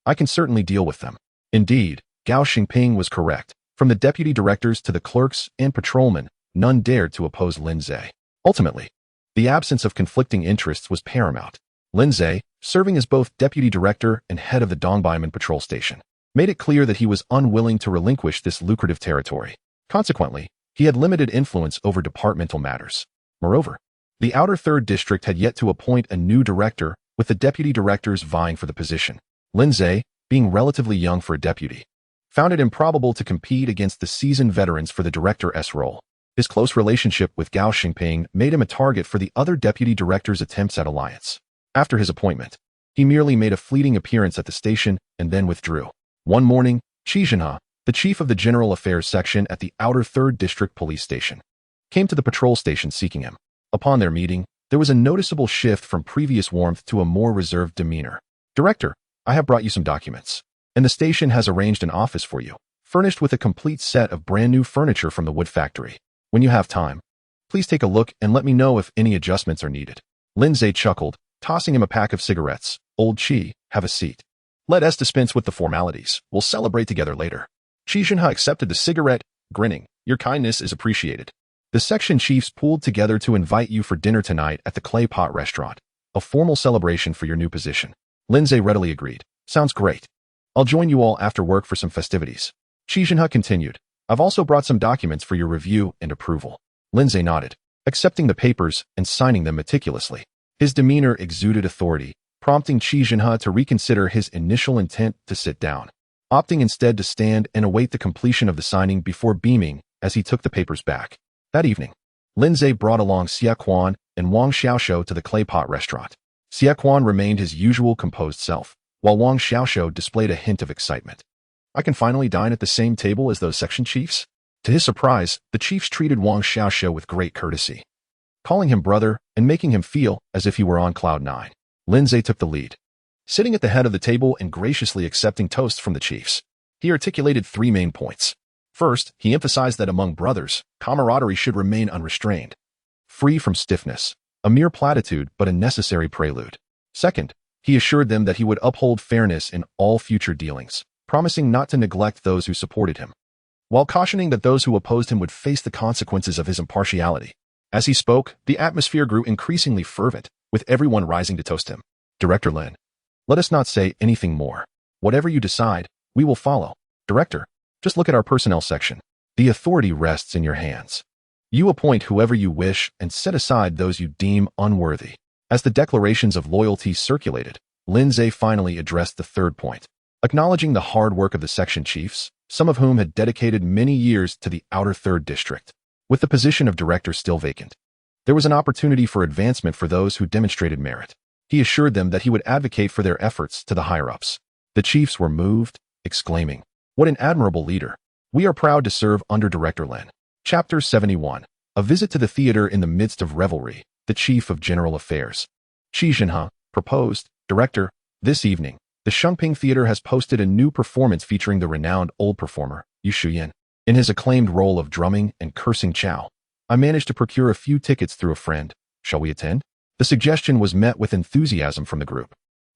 I can certainly deal with them." Indeed, Gao Xingping was correct. From the deputy directors to the clerks and patrolmen, none dared to oppose Lin Zhe. Ultimately, the absence of conflicting interests was paramount. Lin Zhe, serving as both deputy director and head of the Dongbaiman patrol station, made it clear that he was unwilling to relinquish this lucrative territory. Consequently, he had limited influence over departmental matters. Moreover, the outer 3rd District had yet to appoint a new director, with the deputy directors vying for the position. Lin Zhe, being relatively young for a deputy, found it improbable to compete against the seasoned veterans for the director's role. His close relationship with Gao Xingping made him a target for the other deputy directors' attempts at alliance. After his appointment, he merely made a fleeting appearance at the station and then withdrew. One morning, Qi Zhenhe, the chief of the General Affairs section at the outer 3rd District Police Station, came to the patrol station seeking him. Upon their meeting, there was a noticeable shift from previous warmth to a more reserved demeanor. "Director, I have brought you some documents, and the station has arranged an office for you, furnished with a complete set of brand new furniture from the wood factory. When you have time, please take a look and let me know if any adjustments are needed." Lin Zhe chuckled, tossing him a pack of cigarettes. "Old Qi, have a seat. Let us dispense with the formalities. We'll celebrate together later." Qi Zhenhe accepted the cigarette, grinning. "Your kindness is appreciated." The section chiefs pooled together to invite you for dinner tonight at the Clay Pot restaurant, a formal celebration for your new position. Lindsay readily agreed. Sounds great. I'll join you all after work for some festivities. Chi Jinhe continued. I've also brought some documents for your review and approval. Lindsay nodded, accepting the papers and signing them meticulously. His demeanor exuded authority, prompting Chi Jinhe to reconsider his initial intent to sit down, opting instead to stand and await the completion of the signing before beaming as he took the papers back. That evening, Lindsay brought along Xie Quan and Wang Xiaoshou to the Clay Pot restaurant. Xie Quan remained his usual composed self, while Wang Xiaoshou displayed a hint of excitement. I can finally dine at the same table as those section chiefs? To his surprise, the chiefs treated Wang Xiaoshou with great courtesy, calling him brother and making him feel as if he were on cloud nine. Lindsay took the lead, sitting at the head of the table and graciously accepting toasts from the chiefs. He articulated 3 main points. First, he emphasized that among brothers, camaraderie should remain unrestrained, free from stiffness, a mere platitude but a necessary prelude. Second, he assured them that he would uphold fairness in all future dealings, promising not to neglect those who supported him, while cautioning that those who opposed him would face the consequences of his impartiality. As he spoke, the atmosphere grew increasingly fervent, with everyone rising to toast him. Director Lin, let us not say anything more. Whatever you decide, we will follow. Director, just look at our personnel section. The authority rests in your hands. You appoint whoever you wish and set aside those you deem unworthy. As the declarations of loyalty circulated, Lindsay finally addressed the third point, acknowledging the hard work of the section chiefs, some of whom had dedicated many years to the outer third district. With the position of director still vacant, there was an opportunity for advancement for those who demonstrated merit. He assured them that he would advocate for their efforts to the higher-ups. The chiefs were moved, exclaiming, "What an admirable leader! We are proud to serve under Director Lin." Chapter 71. A visit to the theater in the midst of revelry. The Chief of General Affairs, Chi Jinhe, proposed, Director, this evening, the Shengping Theater has posted a new performance featuring the renowned old performer, Yu Shuyan, in his acclaimed role of drumming and cursing Chow. I managed to procure a few tickets through a friend. Shall we attend? The suggestion was met with enthusiasm from the group.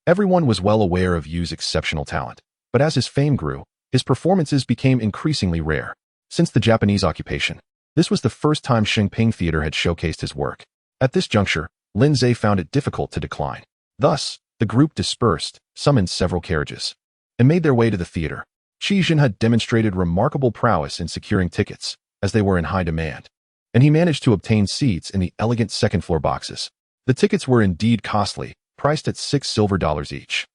Everyone was well aware of Yu's exceptional talent, but as his fame grew, his performances became increasingly rare. Since the Japanese occupation, this was the first time Shengping Theater had showcased his work. At this juncture, Lindsay found it difficult to decline. Thus, the group dispersed, summoned several carriages, and made their way to the theater. Chi Jinhe had demonstrated remarkable prowess in securing tickets, as they were in high demand, and he managed to obtain seats in the elegant second-floor boxes. The tickets were indeed costly, priced at $6 each.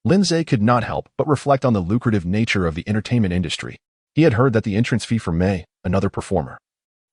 Lindsay could not help but reflect on the lucrative nature of the entertainment industry. He had heard that the entrance fee for May, another performer,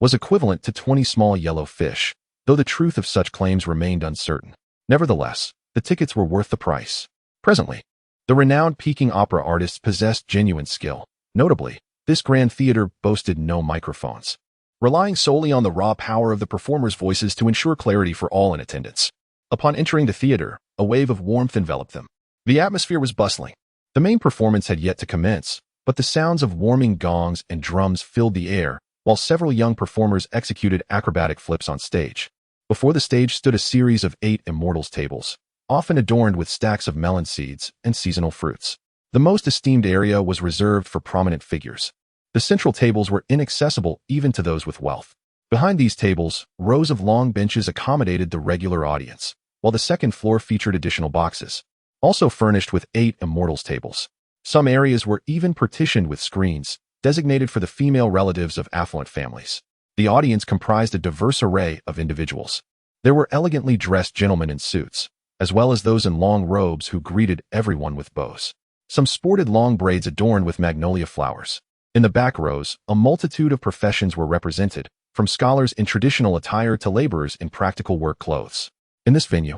was equivalent to 20 small yellow fish, though the truth of such claims remained uncertain. Nevertheless, the tickets were worth the price. Presently, the renowned Peking opera artists possessed genuine skill. Notably, this grand theater boasted no microphones, relying solely on the raw power of the performers' voices to ensure clarity for all in attendance. Upon entering the theater, a wave of warmth enveloped them. The atmosphere was bustling. The main performance had yet to commence, but the sounds of warming gongs and drums filled the air, while several young performers executed acrobatic flips on stage. Before the stage stood a series of 8 immortals tables, often adorned with stacks of melon seeds and seasonal fruits. The most esteemed area was reserved for prominent figures. The central tables were inaccessible even to those with wealth. Behind these tables, rows of long benches accommodated the regular audience, while the second floor featured additional boxes, also furnished with 8 immortals tables. Some areas were even partitioned with screens, designated for the female relatives of affluent families. The audience comprised a diverse array of individuals. There were elegantly dressed gentlemen in suits, as well as those in long robes who greeted everyone with bows. Some sported long braids adorned with magnolia flowers. In the back rows, a multitude of professions were represented, from scholars in traditional attire to laborers in practical work clothes. In this venue,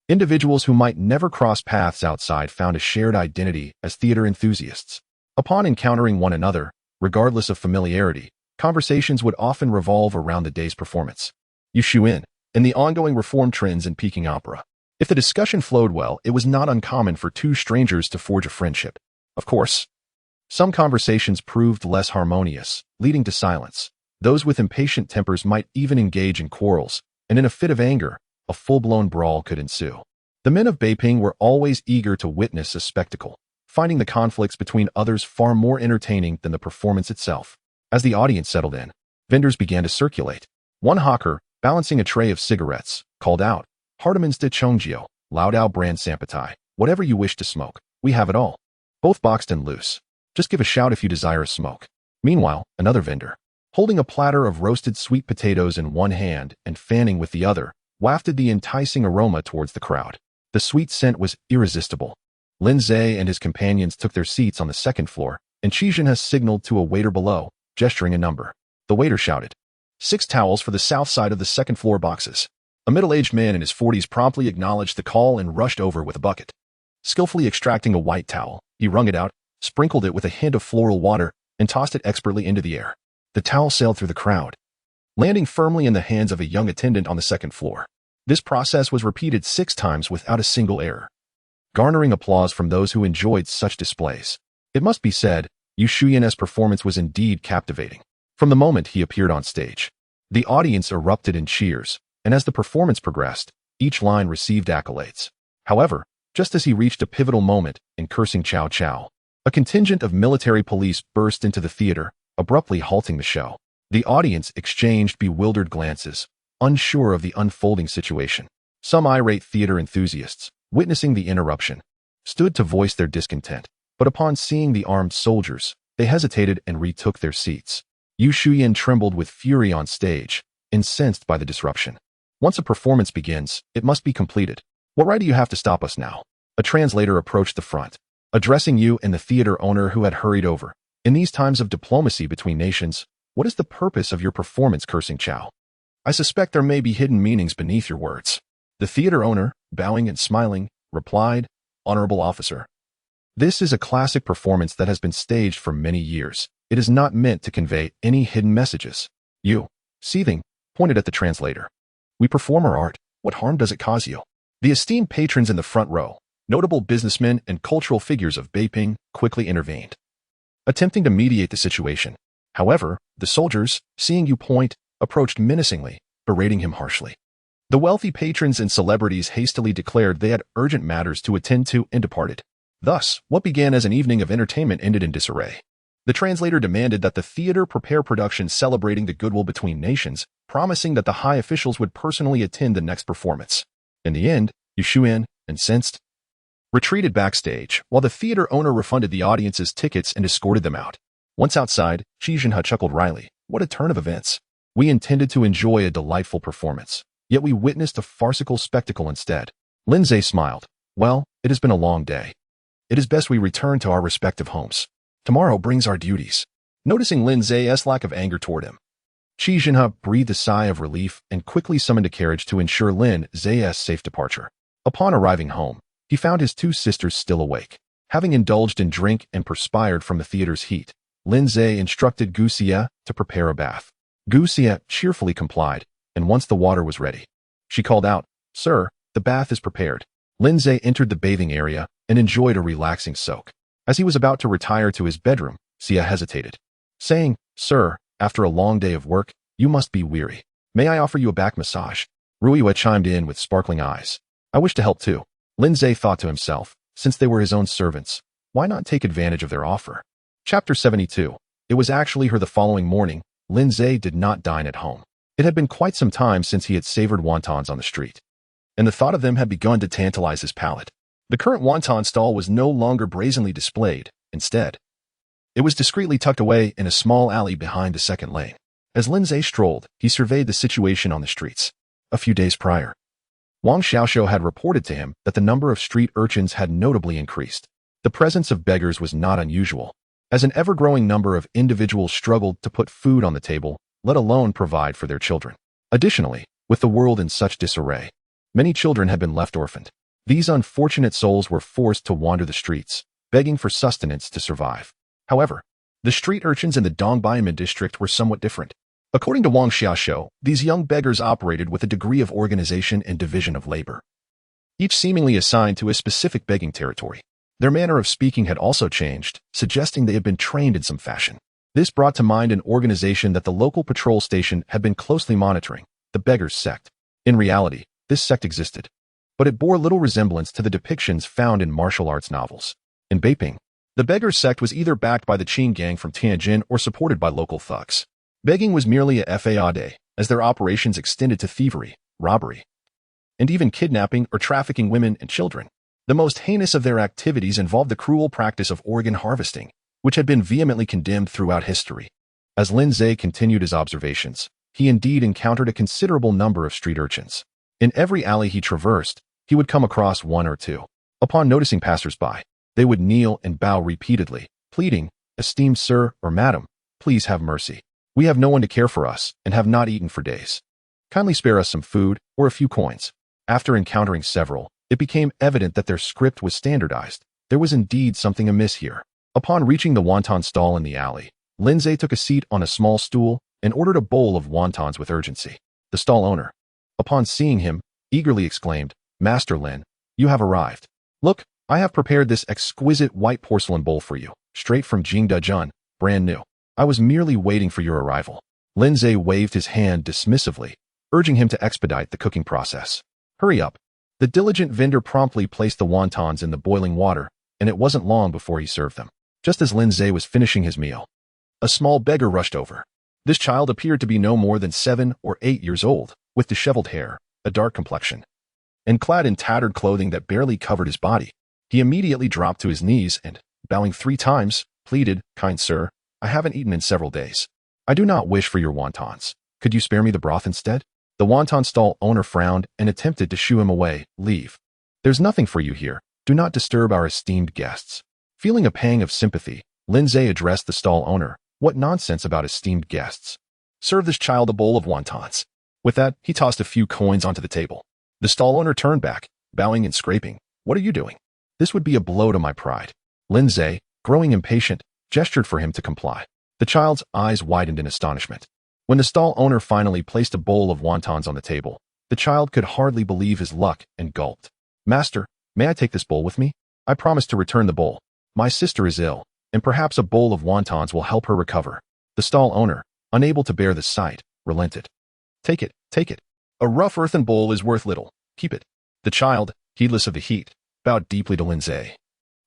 individuals who might never cross paths outside found a shared identity as theater enthusiasts. Upon encountering one another, regardless of familiarity, conversations would often revolve around the day's performance, Yu Shuyan, and the ongoing reform trends in Peking opera. If the discussion flowed well, it was not uncommon for 2 strangers to forge a friendship. Of course, some conversations proved less harmonious, leading to silence. Those with impatient tempers might even engage in quarrels, and in a fit of anger, a full-blown brawl could ensue. The men of Beiping were always eager to witness a spectacle, finding the conflicts between others far more entertaining than the performance itself. As the audience settled in, vendors began to circulate. One hawker, balancing a tray of cigarettes, called out, "Hardamans de Chongjio, Laodao brand Sampatai, whatever you wish to smoke, we have it all. Both boxed and loose. Just give a shout if you desire a smoke." Meanwhile, another vendor, holding a platter of roasted sweet potatoes in one hand and fanning with the other, wafted the enticing aroma towards the crowd. The sweet scent was irresistible. Lin Zhe and his companions took their seats on the second floor, and Qijinha signaled to a waiter below, gesturing a number. The waiter shouted, "6 towels for the south side of the second floor boxes." A middle-aged man in his 40s promptly acknowledged the call and rushed over with a bucket. Skillfully extracting a white towel, he wrung it out, sprinkled it with a hint of floral water, and tossed it expertly into the air. The towel sailed through the crowd, landing firmly in the hands of a young attendant on the second floor. This process was repeated 6 times without a single error, garnering applause from those who enjoyed such displays. It must be said, Yu Shuyan's performance was indeed captivating. From the moment he appeared on stage, the audience erupted in cheers, and as the performance progressed, each line received accolades. However, just as he reached a pivotal moment in cursing Chow Chow, a contingent of military police burst into the theater, abruptly halting the show. The audience exchanged bewildered glances, unsure of the unfolding situation. Some irate theater enthusiasts, witnessing the interruption, stood to voice their discontent, but upon seeing the armed soldiers, they hesitated and retook their seats. Yu Shuyan trembled with fury on stage, incensed by the disruption. Once a performance begins, it must be completed. What right do you have to stop us now? A translator approached the front, addressing Yu and the theater owner who had hurried over. In these times of diplomacy between nations, what is the purpose of your performance, cursing Chow? I suspect there may be hidden meanings beneath your words. The theater owner, bowing and smiling, replied, "Honorable officer, this is a classic performance that has been staged for many years. It is not meant to convey any hidden messages." Yu, seething, pointed at the translator. "We perform our art. What harm does it cause you?" The esteemed patrons in the front row, notable businessmen and cultural figures of Beiping, quickly intervened, attempting to mediate the situation. However, the soldiers, seeing Yu point, approached menacingly, berating him harshly. The wealthy patrons and celebrities hastily declared they had urgent matters to attend to and departed. Thus, what began as an evening of entertainment ended in disarray. The translator demanded that the theater prepare productions celebrating the goodwill between nations, promising that the high officials would personally attend the next performance. In the end, Yu Shuyan, incensed, retreated backstage, while the theater owner refunded the audience's tickets and escorted them out. Once outside, Qijinha chuckled wryly. What a turn of events. We intended to enjoy a delightful performance, yet we witnessed a farcical spectacle instead. Lin Zhe smiled. Well, it has been a long day. It is best we return to our respective homes. Tomorrow brings our duties. Noticing Lin Zhe's lack of anger toward him, Qijinha breathed a sigh of relief and quickly summoned a carriage to ensure Lin Zhe's safe departure. Upon arriving home, he found his 2 sisters still awake. Having indulged in drink and perspired from the theater's heat, Lin Zhe instructed Gu Xie to prepare a bath. Gu Xie cheerfully complied, and once the water was ready, she called out, "Sir, the bath is prepared." Lin Zhe entered the bathing area and enjoyed a relaxing soak. As he was about to retire to his bedroom, Xie hesitated, saying, "Sir, after a long day of work, you must be weary. May I offer you a back massage?" Ruiyue chimed in with sparkling eyes. "I wish to help too." Lin Zhe thought to himself, since they were his own servants, why not take advantage of their offer? Chapter 72. It was actually her the following morning. Lin Zhe did not dine at home. It had been quite some time since he had savored wontons on the street, and the thought of them had begun to tantalize his palate. The current wonton stall was no longer brazenly displayed. Instead, it was discreetly tucked away in a small alley behind the second lane. As Lin Zhe strolled, he surveyed the situation on the streets. A few days prior, Wang Xiaoxiu had reported to him that the number of street urchins had notably increased. The presence of beggars was not unusual, as an ever-growing number of individuals struggled to put food on the table, let alone provide for their children. Additionally, with the world in such disarray, many children had been left orphaned. These unfortunate souls were forced to wander the streets, begging for sustenance to survive. However, the street urchins in the Dongbaiman district were somewhat different. According to Wang Xiaoxiu, these young beggars operated with a degree of organization and division of labor, each seemingly assigned to a specific begging territory. Their manner of speaking had also changed, suggesting they had been trained in some fashion. This brought to mind an organization that the local patrol station had been closely monitoring, the Beggars Sect. In reality, this sect existed, but it bore little resemblance to the depictions found in martial arts novels. In Beiping, the Beggars Sect was either backed by the Qing gang from Tianjin or supported by local thugs. Begging was merely a fad, as their operations extended to thievery, robbery, and even kidnapping or trafficking women and children. The most heinous of their activities involved the cruel practice of organ harvesting, which had been vehemently condemned throughout history. As Lindsay continued his observations, he indeed encountered a considerable number of street urchins. In every alley he traversed, he would come across one or two. Upon noticing passers-by, they would kneel and bow repeatedly, pleading, "Esteemed sir or madam, please have mercy. We have no one to care for us and have not eaten for days. Kindly spare us some food or a few coins." After encountering several, it became evident that their script was standardized. There was indeed something amiss here. Upon reaching the wonton stall in the alley, Lindsay took a seat on a small stool and ordered a bowl of wontons with urgency. The stall owner, upon seeing him, eagerly exclaimed, "Master Lin, you have arrived. Look, I have prepared this exquisite white porcelain bowl for you, straight from Jingdezhen, brand new. I was merely waiting for your arrival." Lindsay waved his hand dismissively, urging him to expedite the cooking process. "Hurry up." The diligent vendor promptly placed the wontons in the boiling water, and it wasn't long before he served them. Just as Lindsay was finishing his meal, a small beggar rushed over. This child appeared to be no more than 7 or 8 years old, with disheveled hair, a dark complexion, and clad in tattered clothing that barely covered his body. He immediately dropped to his knees and, bowing 3 times, pleaded, "Kind sir, I haven't eaten in several days. I do not wish for your wontons. Could you spare me the broth instead?" The wonton stall owner frowned and attempted to shoo him away. "Leave. There's nothing for you here. Do not disturb our esteemed guests." Feeling a pang of sympathy, Lindsay addressed the stall owner. "What nonsense about esteemed guests. Serve this child a bowl of wontons." With that, he tossed a few coins onto the table. The stall owner turned back, bowing and scraping. "What are you doing? This would be a blow to my pride." Lindsay, growing impatient, gestured for him to comply. The child's eyes widened in astonishment. When the stall owner finally placed a bowl of wontons on the table, the child could hardly believe his luck and gulped. "Master, may I take this bowl with me? I promise to return the bowl. My sister is ill, and perhaps a bowl of wontons will help her recover." The stall owner, unable to bear the sight, relented. Take it, take it. A rough earthen bowl is worth little. Keep it." The child, heedless of the heat, bowed deeply to Lindsay,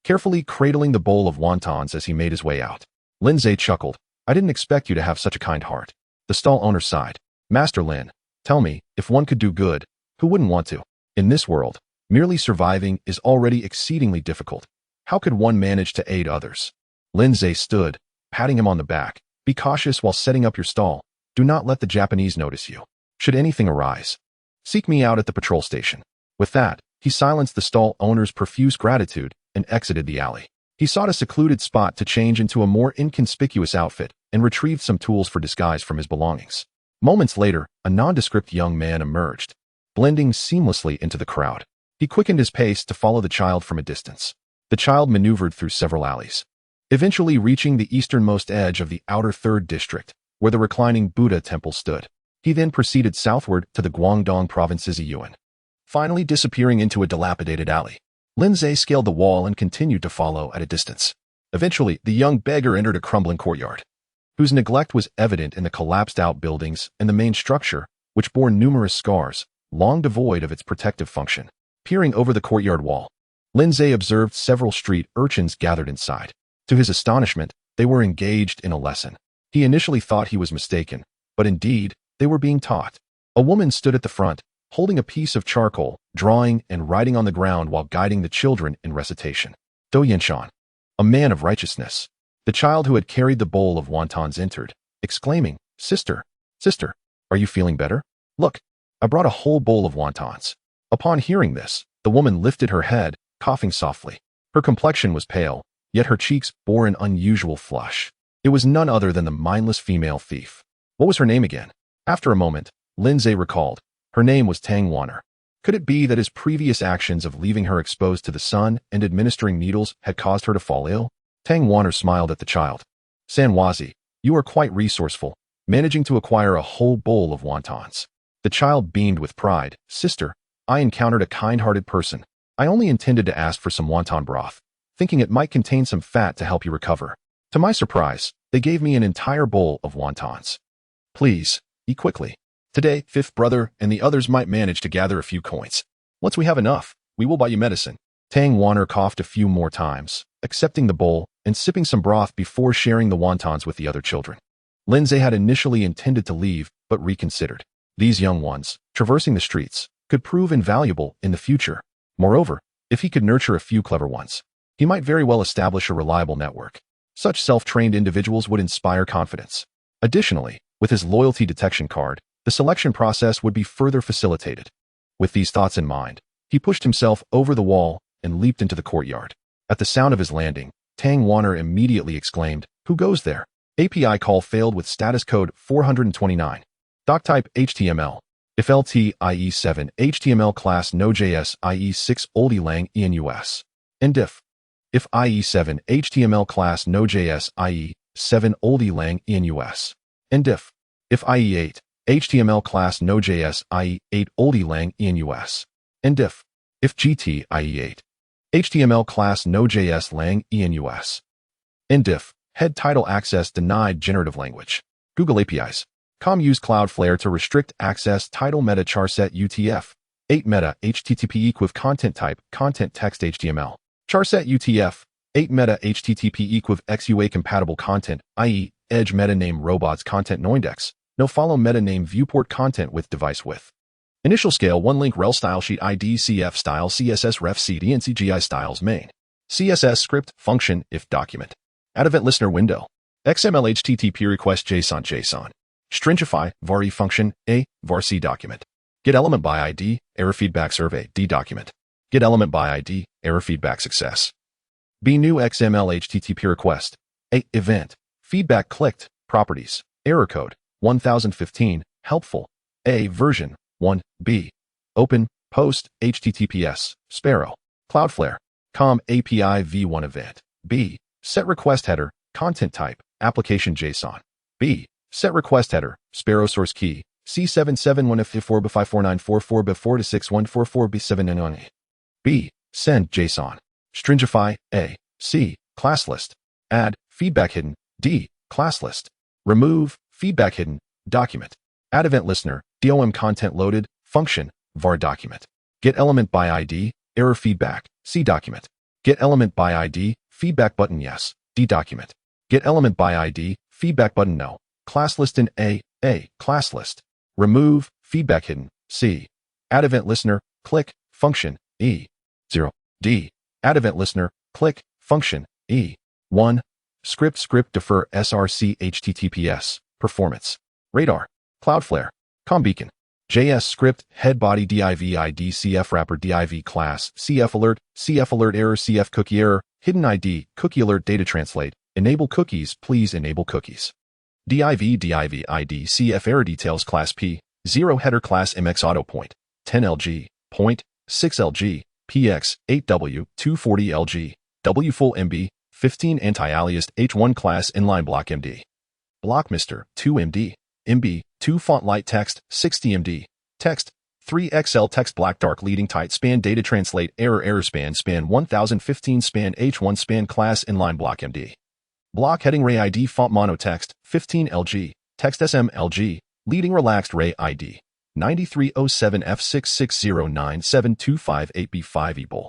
carefully cradling the bowl of wontons as he made his way out. Lindsay chuckled. "I didn't expect you to have such a kind heart." The stall owner sighed. "Master Lin, tell me, if one could do good, who wouldn't want to? In this world, merely surviving is already exceedingly difficult. How could one manage to aid others?" Lindsay stood, patting him on the back. "Be cautious while setting up your stall. Do not let the Japanese notice you. Should anything arise, seek me out at the patrol station." With that, he silenced the stall owner's profuse gratitude and exited the alley. He sought a secluded spot to change into a more inconspicuous outfit and retrieved some tools for disguise from his belongings. Moments later, a nondescript young man emerged, blending seamlessly into the crowd. He quickened his pace to follow the child from a distance. The child maneuvered through several alleys, eventually reaching the easternmost edge of the outer 3rd district, where the reclining Buddha temple stood. He then proceeded southward to the Guangdong province's Yuan, finally disappearing into a dilapidated alley. Lindsay scaled the wall and continued to follow at a distance. Eventually, the young beggar entered a crumbling courtyard, whose neglect was evident in the collapsed-out buildings and the main structure, which bore numerous scars, long devoid of its protective function. Peering over the courtyard wall, Lindsay observed several street urchins gathered inside. To his astonishment, they were engaged in a lesson. He initially thought he was mistaken, but indeed, they were being taught. A woman stood at the front, holding a piece of charcoal, drawing and writing on the ground while guiding the children in recitation. Do Yenshan, a man of righteousness. The child who had carried the bowl of wontons entered, exclaiming, Sister, are you feeling better? Look, I brought a whole bowl of wontons." Upon hearing this, the woman lifted her head, coughing softly. Her complexion was pale, yet her cheeks bore an unusual flush. It was none other than the mindless female thief. What was her name again? After a moment, Lindsay recalled. Her name was Tang Wanner. Could it be that his previous actions of leaving her exposed to the sun and administering needles had caused her to fall ill? Tang Wanner smiled at the child. "Sanwazi, you are quite resourceful, managing to acquire a whole bowl of wontons." The child beamed with pride. "Sister, I encountered a kind-hearted person. I only intended to ask for some wonton broth, thinking it might contain some fat to help you recover. To my surprise, they gave me an entire bowl of wontons. Please, eat quickly. Today, fifth brother and the others might manage to gather a few coins. Once we have enough, we will buy you medicine." Tang Wanner coughed a few more times, accepting the bowl and sipping some broth before sharing the wontons with the other children. Lindsay had initially intended to leave, but reconsidered. These young ones, traversing the streets, could prove invaluable in the future. Moreover, if he could nurture a few clever ones, he might very well establish a reliable network. Such self-trained individuals would inspire confidence. Additionally, with his loyalty detection card, the selection process would be further facilitated. With these thoughts in mind, he pushed himself over the wall and leaped into the courtyard. At the sound of his landing, Tang Wanner immediately exclaimed, "Who goes there?" API call failed with status code 429. Doc type HTML. If LT IE7 HTML class Node.js IE6 oldie lang ENUS. And if IE7 HTML class Node.js IE7 oldie lang ENUS. And if IE8 HTML class Node.js IE8 oldie lang ENUS. And if GT IE8 HTML class Node.js lang ENUS. And if head title access denied generative language. Google APIs. Use Cloudflare to restrict access title meta charset UTF. 8 meta HTTP equiv content type content text HTML. Charset UTF. 8 meta HTTP equiv XUA compatible content, i.e. edge meta name robots content noindex. No follow meta name viewport content with device width. Initial scale 1 link rel style sheet ID CF style CSS ref CD and CGI styles main. CSS script function if document. Add event listener window. XML HTTP request JSON. Stringify var e function a var c document. Get element by ID error feedback survey D document. Get element by ID error feedback success. B new XML HTTP request. A event feedback clicked properties error code 1015 helpful. A version 1 B open post HTTPS Sparrow Cloudflare API v1 event. B set request header content type application JSON. B set request header Sparrow source key C771F54B54944B4 to 61444B7N1A. B send JSON. Stringify A C class list. Add feedback hidden D class list. Remove feedback hidden document. Add event listener DOM content loaded function var document. Get element by ID error feedback C document. Get element by ID feedback button yes D document. Get element by ID feedback button no. Class list in A class list. Remove feedback hidden C. Add event listener click function E 0 D. Add event listener click function E 1 script defer src HTTPS performance radar Cloudflare Beacon JS script head body div ID CF wrapper div class CF alert error CF cookie error hidden ID cookie alert data translate enable cookies please enable cookies div ID CF error details class P 0 header class MX auto point 10 LG point 6 LG PX 8W 240 LG W full MB 15 anti-aliased H1 class inline block MD block Mr 2 MD MB 2 font light text 60 MD text 3 XL text black dark leading tight span data translate error span 1015 span H1 span class inline block MD block heading ray ID font mono text 15 LG text SM LG leading relaxed ray ID 9307 F6609725 8B5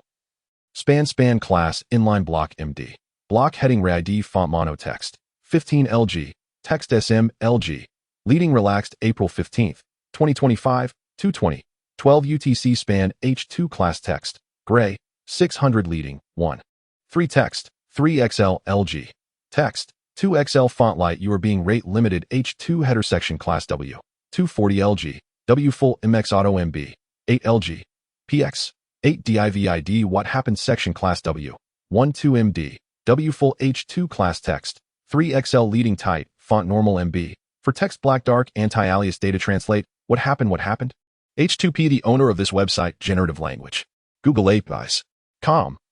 span class inline block MD block heading ray ID font mono text 15 LG text SM LG leading relaxed April 15th 2025 220 12 UTC span H2 class text gray 600 leading 1 3 text 3 XL LG text 2 XL font light you are being rate limited H2 header section class W 240 LG W full MX auto MB 8 LG PX 8 div ID what happened section class W 12 MD W full H2 class text 3 XL leading tight font normal MB for text black dark anti-alias data translate what happened H2P the owner of this website generative language Google APIs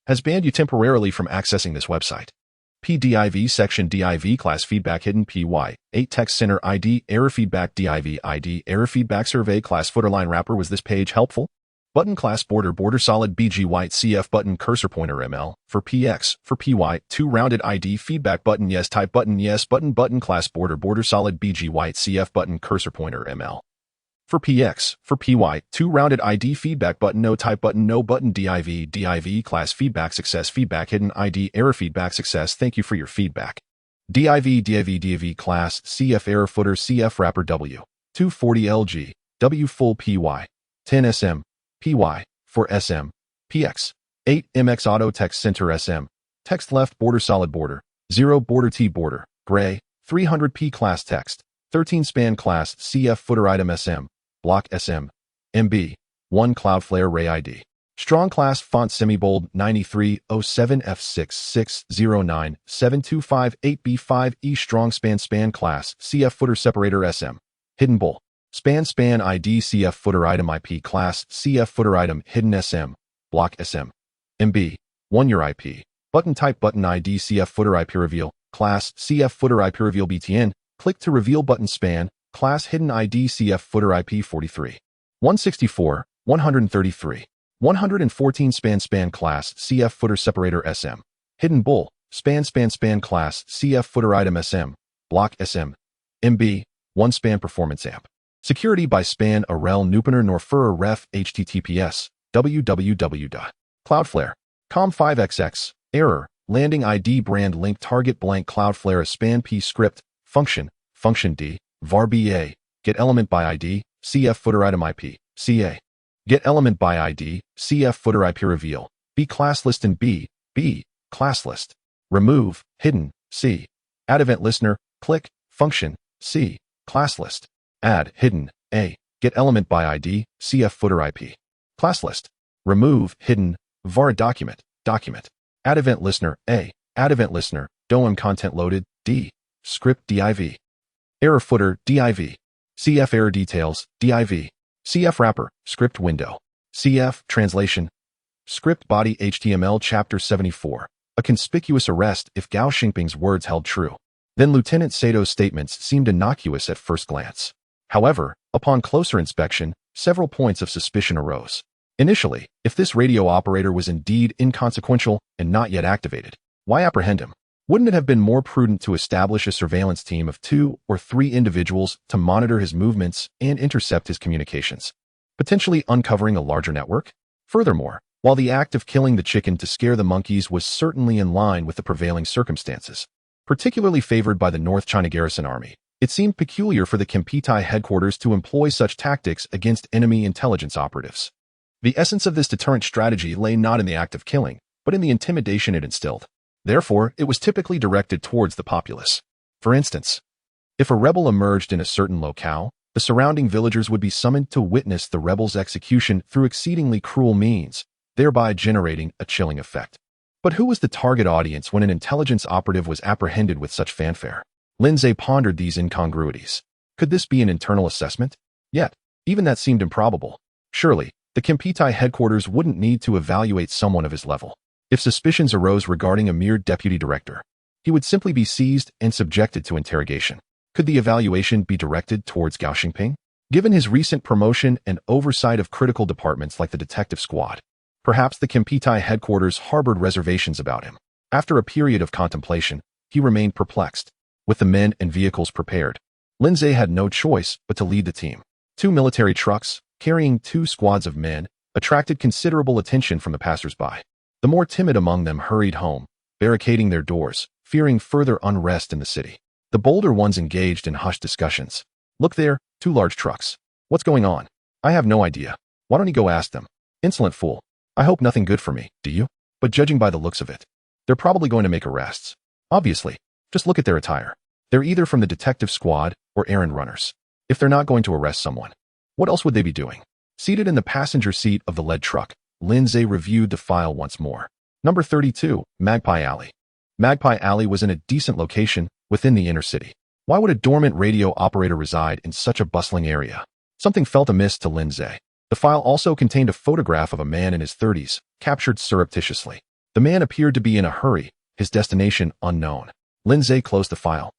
has banned you temporarily from accessing this website. PDIV section div class feedback hidden PY 8 text center ID error feedback div ID error feedback survey class footerline wrapper was this page helpful? Button class border solid BG white CF button cursor pointer ML for PX for PY 2 rounded ID feedback button yes type button yes button class border solid BG white CF button cursor pointer ML for PX for PY 2 rounded ID feedback button no type button no button div class feedback success feedback hidden ID error feedback success thank you for your feedback. div class CF error footer CF wrapper W 240 LG W full PY 10 SM PY 4 SM PX 8 MX auto text center SM text left border solid border 0 border T border gray 300 P class text 13 span class CF footer item SM block SM MB 1 Cloudflare Ray ID strong class font semi-bold 9307 F6609 7258 B5 E strong span class CF footer separator SM hidden bull span ID CF footer item IP class CF footer item hidden SM block SM MB 1 your IP button type button ID CF footer IP reveal class CF footer IP reveal BTN click to reveal button span class hidden ID CF footer IP 43 164 133 114 span class CF footer separator SM hidden bull span class CF footer item SM block SM MB 1 span performance amp security by span arel nupener norfurer ref https www.cloudflare.com 5xx error landing ID brand link target blank Cloudflare span p script function D var ba get element by ID CF footer item IP CA get element by ID CF footer IP reveal B class list and B class list remove hidden C add event listener click function C class list add hidden A get element by ID CF footer IP class list remove hidden var document add event listener A add event listener DOM content loaded D script div error footer div CF error details div CF wrapper script window CF translation script body HTML chapter 74 a conspicuous arrest if Gao Xingping's words held true. Then Lieutenant Sato's statements seemed innocuous at first glance. However, upon closer inspection, several points of suspicion arose. Initially, if this radio operator was indeed inconsequential and not yet activated, why apprehend him? Wouldn't it have been more prudent to establish a surveillance team of 2 or 3 individuals to monitor his movements and intercept his communications, potentially uncovering a larger network? Furthermore, while the act of killing the chicken to scare the monkeys was certainly in line with the prevailing circumstances, particularly favored by the North China Garrison Army, it seemed peculiar for the Kempitai headquarters to employ such tactics against enemy intelligence operatives. The essence of this deterrent strategy lay not in the act of killing, but in the intimidation it instilled. Therefore, it was typically directed towards the populace. For instance, if a rebel emerged in a certain locale, the surrounding villagers would be summoned to witness the rebel's execution through exceedingly cruel means, thereby generating a chilling effect. But who was the target audience when an intelligence operative was apprehended with such fanfare? Lindsay pondered these incongruities. Could this be an internal assessment? Yet, even that seemed improbable. Surely, the Kempitai headquarters wouldn't need to evaluate someone of his level. If suspicions arose regarding a mere deputy director, he would simply be seized and subjected to interrogation. Could the evaluation be directed towards Gao Xingping? Given his recent promotion and oversight of critical departments like the detective squad, perhaps the Kempitai headquarters harbored reservations about him. After a period of contemplation, he remained perplexed. With the men and vehicles prepared, Lindsay had no choice but to lead the team. 2 military trucks, carrying 2 squads of men, attracted considerable attention from the passers-by. The more timid among them hurried home, barricading their doors, fearing further unrest in the city. The bolder ones engaged in hushed discussions. Look there, 2 large trucks. What's going on? I have no idea. Why don't you go ask them? Insolent fool. I hope nothing good for me, do you? But judging by the looks of it, they're probably going to make arrests. Obviously, just look at their attire. They're either from the detective squad or errand runners. If they're not going to arrest someone, what else would they be doing? Seated in the passenger seat of the lead truck, Lindsay reviewed the file once more. Number 32, Magpie Alley. Magpie Alley was in a decent location within the inner city. Why would a dormant radio operator reside in such a bustling area? Something felt amiss to Lindsay. The file also contained a photograph of a man in his 30s, captured surreptitiously. The man appeared to be in a hurry, his destination unknown. Lindsay closed the file,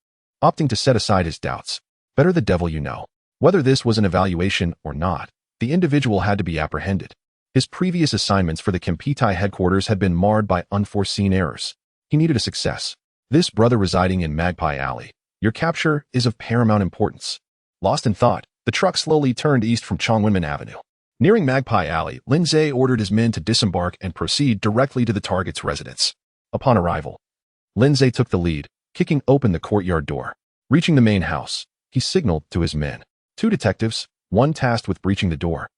opting to set aside his doubts. Better the devil you know. Whether this was an evaluation or not, the individual had to be apprehended. His previous assignments for the Kempitai headquarters had been marred by unforeseen errors. He needed a success. This brother residing in Magpie Alley. Your capture is of paramount importance. Lost in thought, the truck slowly turned east from Chongwenman Avenue. Nearing Magpie Alley, Lindsay ordered his men to disembark and proceed directly to the target's residence. Upon arrival, Lindsay took the lead, kicking open the courtyard door. Reaching the main house, he signaled to his men. 2 detectives, one tasked with breaching the door,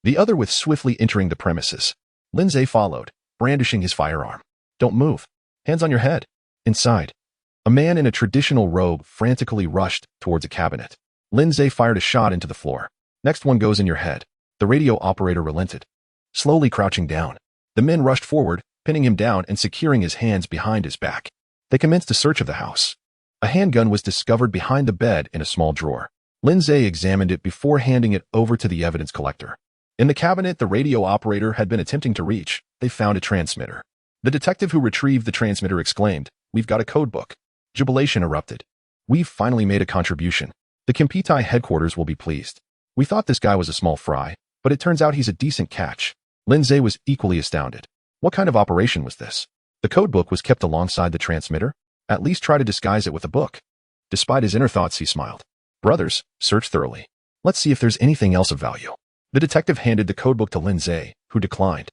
the other with swiftly entering the premises. Lindsay followed, brandishing his firearm. Don't move. Hands on your head. Inside, a man in a traditional robe frantically rushed towards a cabinet. Lindsay fired a shot into the floor. Next one goes in your head. The radio operator relented. Slowly crouching down, the men rushed forward, pinning him down and securing his hands behind his back. They commenced a search of the house. A handgun was discovered behind the bed in a small drawer. Lindsay examined it before handing it over to the evidence collector. In the cabinet the radio operator had been attempting to reach, they found a transmitter. The detective who retrieved the transmitter exclaimed, "We've got a code book." Jubilation erupted. "We've finally made a contribution. The Kidnapping headquarters will be pleased. We thought this guy was a small fry, but it turns out he's a decent catch." Lindsay was equally astounded. What kind of operation was this? The code book was kept alongside the transmitter? At least try to disguise it with a book. Despite his inner thoughts, he smiled. "Brothers, search thoroughly. Let's see if there's anything else of value." The detective handed the codebook to Lindsay, who declined.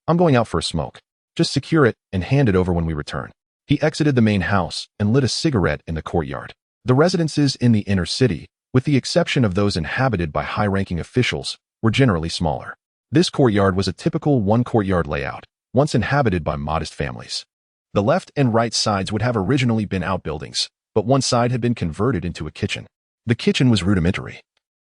"I'm going out for a smoke. Just secure it and hand it over when we return." He exited the main house and lit a cigarette in the courtyard. The residences in the inner city, with the exception of those inhabited by high-ranking officials, were generally smaller. This courtyard was a typical one-courtyard layout, once inhabited by modest families. The left and right sides would have originally been outbuildings, but one side had been converted into a kitchen. The kitchen was rudimentary,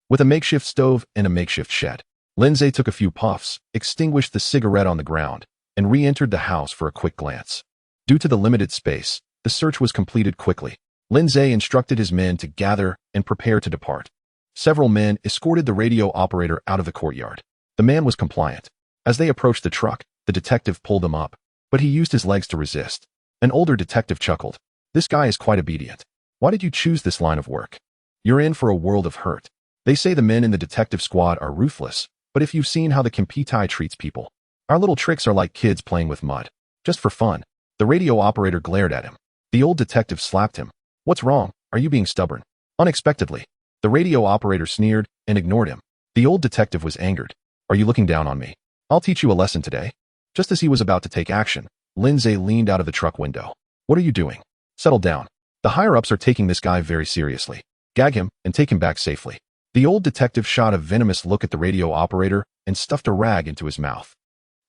with a makeshift stove and a makeshift shed. Lindsay took a few puffs, extinguished the cigarette on the ground, and re-entered the house for a quick glance. Due to the limited space, the search was completed quickly. Lindsay instructed his men to gather and prepare to depart. Several men escorted the radio operator out of the courtyard. The man was compliant. As they approached the truck, the detective pulled him up, but he used his legs to resist. An older detective chuckled. "This guy is quite obedient. Why did you choose this line of work? You're in for a world of hurt. They say the men in the detective squad are ruthless, but if you've seen how the Kidnapping treats people, our little tricks are like kids playing with mud. Just for fun." The radio operator glared at him. The old detective slapped him. "What's wrong? Are you being stubborn?" Unexpectedly, the radio operator sneered and ignored him. The old detective was angered. "Are you looking down on me? I'll teach you a lesson today." Just as he was about to take action, Lindsay leaned out of the truck window. "What are you doing? Settle down. The higher-ups are taking this guy very seriously. Gag him and take him back safely." The old detective shot a venomous look at the radio operator and stuffed a rag into his mouth.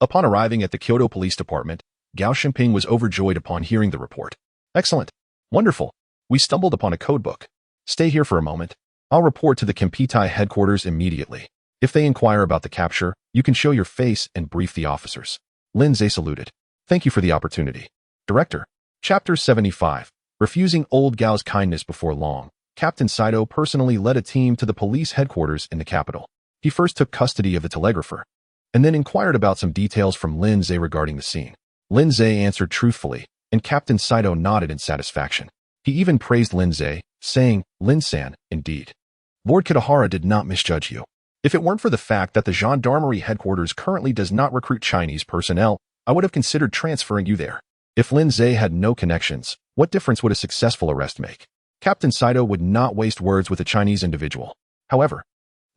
Upon arriving at the Kyoto Police Department, Gao Xingping was overjoyed upon hearing the report. "Excellent. Wonderful. We stumbled upon a codebook. Stay here for a moment. I'll report to the Kidnapping headquarters immediately. If they inquire about the capture, you can show your face and brief the officers." Lindsay saluted. "Thank you for the opportunity, Director." Chapter 75. Refusing old Gao's kindness before long, Captain Saito personally led a team to the police headquarters in the capital. He first took custody of the telegrapher, and then inquired about some details from Lindsay regarding the scene. Lindsay answered truthfully, and Captain Saito nodded in satisfaction. He even praised Lindsay, saying, "Lin-san, indeed. Lord Kitahara did not misjudge you. If it weren't for the fact that the gendarmerie headquarters currently does not recruit Chinese personnel, I would have considered transferring you there." If Lindsay had no connections, what difference would a successful arrest make? Captain Saito would not waste words with a Chinese individual. However,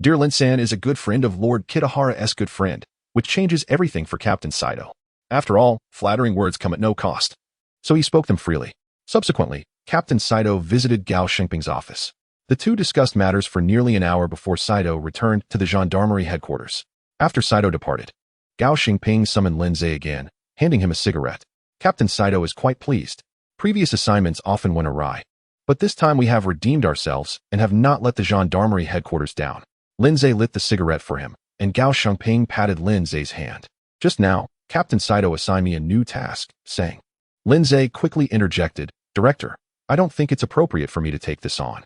"Dear Lin-san is a good friend of Lord Kitahara's good friend," which changes everything for Captain Saito. After all, flattering words come at no cost. So he spoke them freely. Subsequently, Captain Saito visited Gao Xingping's office. The two discussed matters for nearly an hour before Saito returned to the gendarmerie headquarters. After Saito departed, Gao Xingping summoned Lindsay again, handing him a cigarette. "Captain Saito is quite pleased. Previous assignments often went awry, but this time we have redeemed ourselves and have not let the gendarmerie headquarters down." Lindsay lit the cigarette for him, and Gao Xingping patted Lindsay's hand. "Just now, Captain Saito assigned me a new task," saying. Lindsay quickly interjected, "Director, I don't think it's appropriate for me to take this on."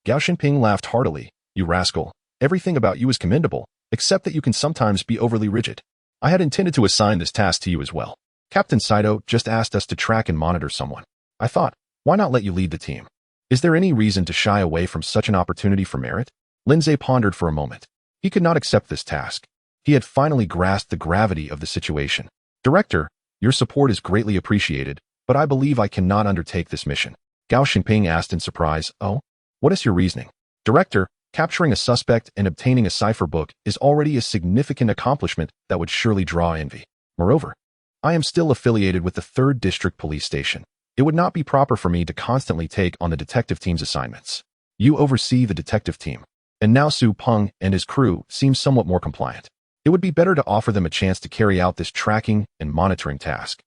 Gao Xingping laughed heartily. "You rascal, everything about you is commendable, except that you can sometimes be overly rigid. I had intended to assign this task to you as well. Captain Saito just asked us to track and monitor someone. I thought, why not let you lead the team? Is there any reason to shy away from such an opportunity for merit?" Lindsay pondered for a moment. He could not accept this task. He had finally grasped the gravity of the situation. "Director, your support is greatly appreciated, but I believe I cannot undertake this mission." Gao Xingping asked in surprise, "Oh? What is your reasoning?" "Director, capturing a suspect and obtaining a cipher book is already a significant accomplishment that would surely draw envy. Moreover, I am still affiliated with the 3rd District Police Station. It would not be proper for me to constantly take on the detective team's assignments. You oversee the detective team, and now Su Peng and his crew seem somewhat more compliant. It would be better to offer them a chance to carry out this tracking and monitoring task.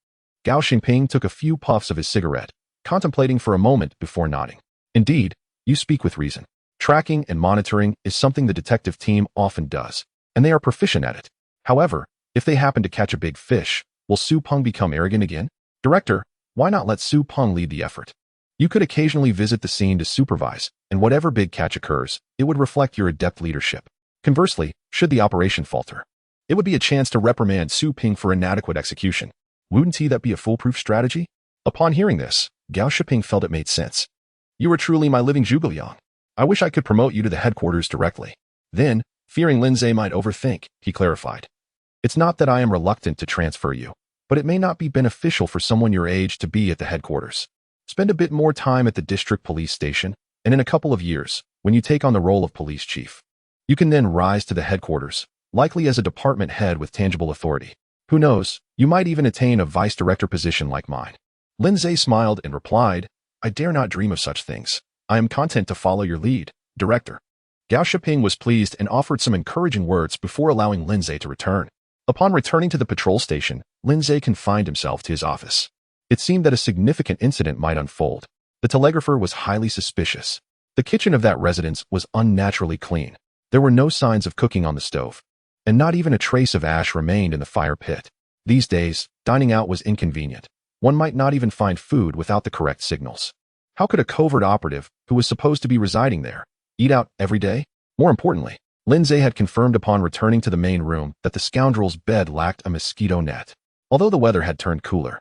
Gao Xingping took a few puffs of his cigarette, contemplating for a moment before nodding. Indeed, you speak with reason. Tracking and monitoring is something the detective team often does, and they are proficient at it. However, if they happen to catch a big fish, will Su Peng become arrogant again? Director, why not let Su Peng lead the effort? You could occasionally visit the scene to supervise, and whatever big catch occurs, it would reflect your adept leadership. Conversely, should the operation falter, it would be a chance to reprimand Su Peng for inadequate execution. Wouldn't that be a foolproof strategy? Upon hearing this, Gao Shiping felt it made sense. You are truly my living Zhuge. I wish I could promote you to the headquarters directly. Then, fearing Lindsay might overthink, he clarified. It's not that I am reluctant to transfer you, but it may not be beneficial for someone your age to be at the headquarters. Spend a bit more time at the district police station, and in a couple of years, when you take on the role of police chief, you can then rise to the headquarters, likely as a department head with tangible authority. Who knows, you might even attain a vice director position like mine. Lindsay smiled and replied, I dare not dream of such things. I am content to follow your lead, Director. Gao Shiping was pleased and offered some encouraging words before allowing Lindsay to return. Upon returning to the patrol station, Lindsay confined himself to his office. It seemed that a significant incident might unfold. The telegrapher was highly suspicious. The kitchen of that residence was unnaturally clean. There were no signs of cooking on the stove, and not even a trace of ash remained in the fire pit. These days, dining out was inconvenient. One might not even find food without the correct signals. How could a covert operative, who was supposed to be residing there, eat out every day? More importantly, Lindsay had confirmed upon returning to the main room that the scoundrel's bed lacked a mosquito net. Although the weather had turned cooler,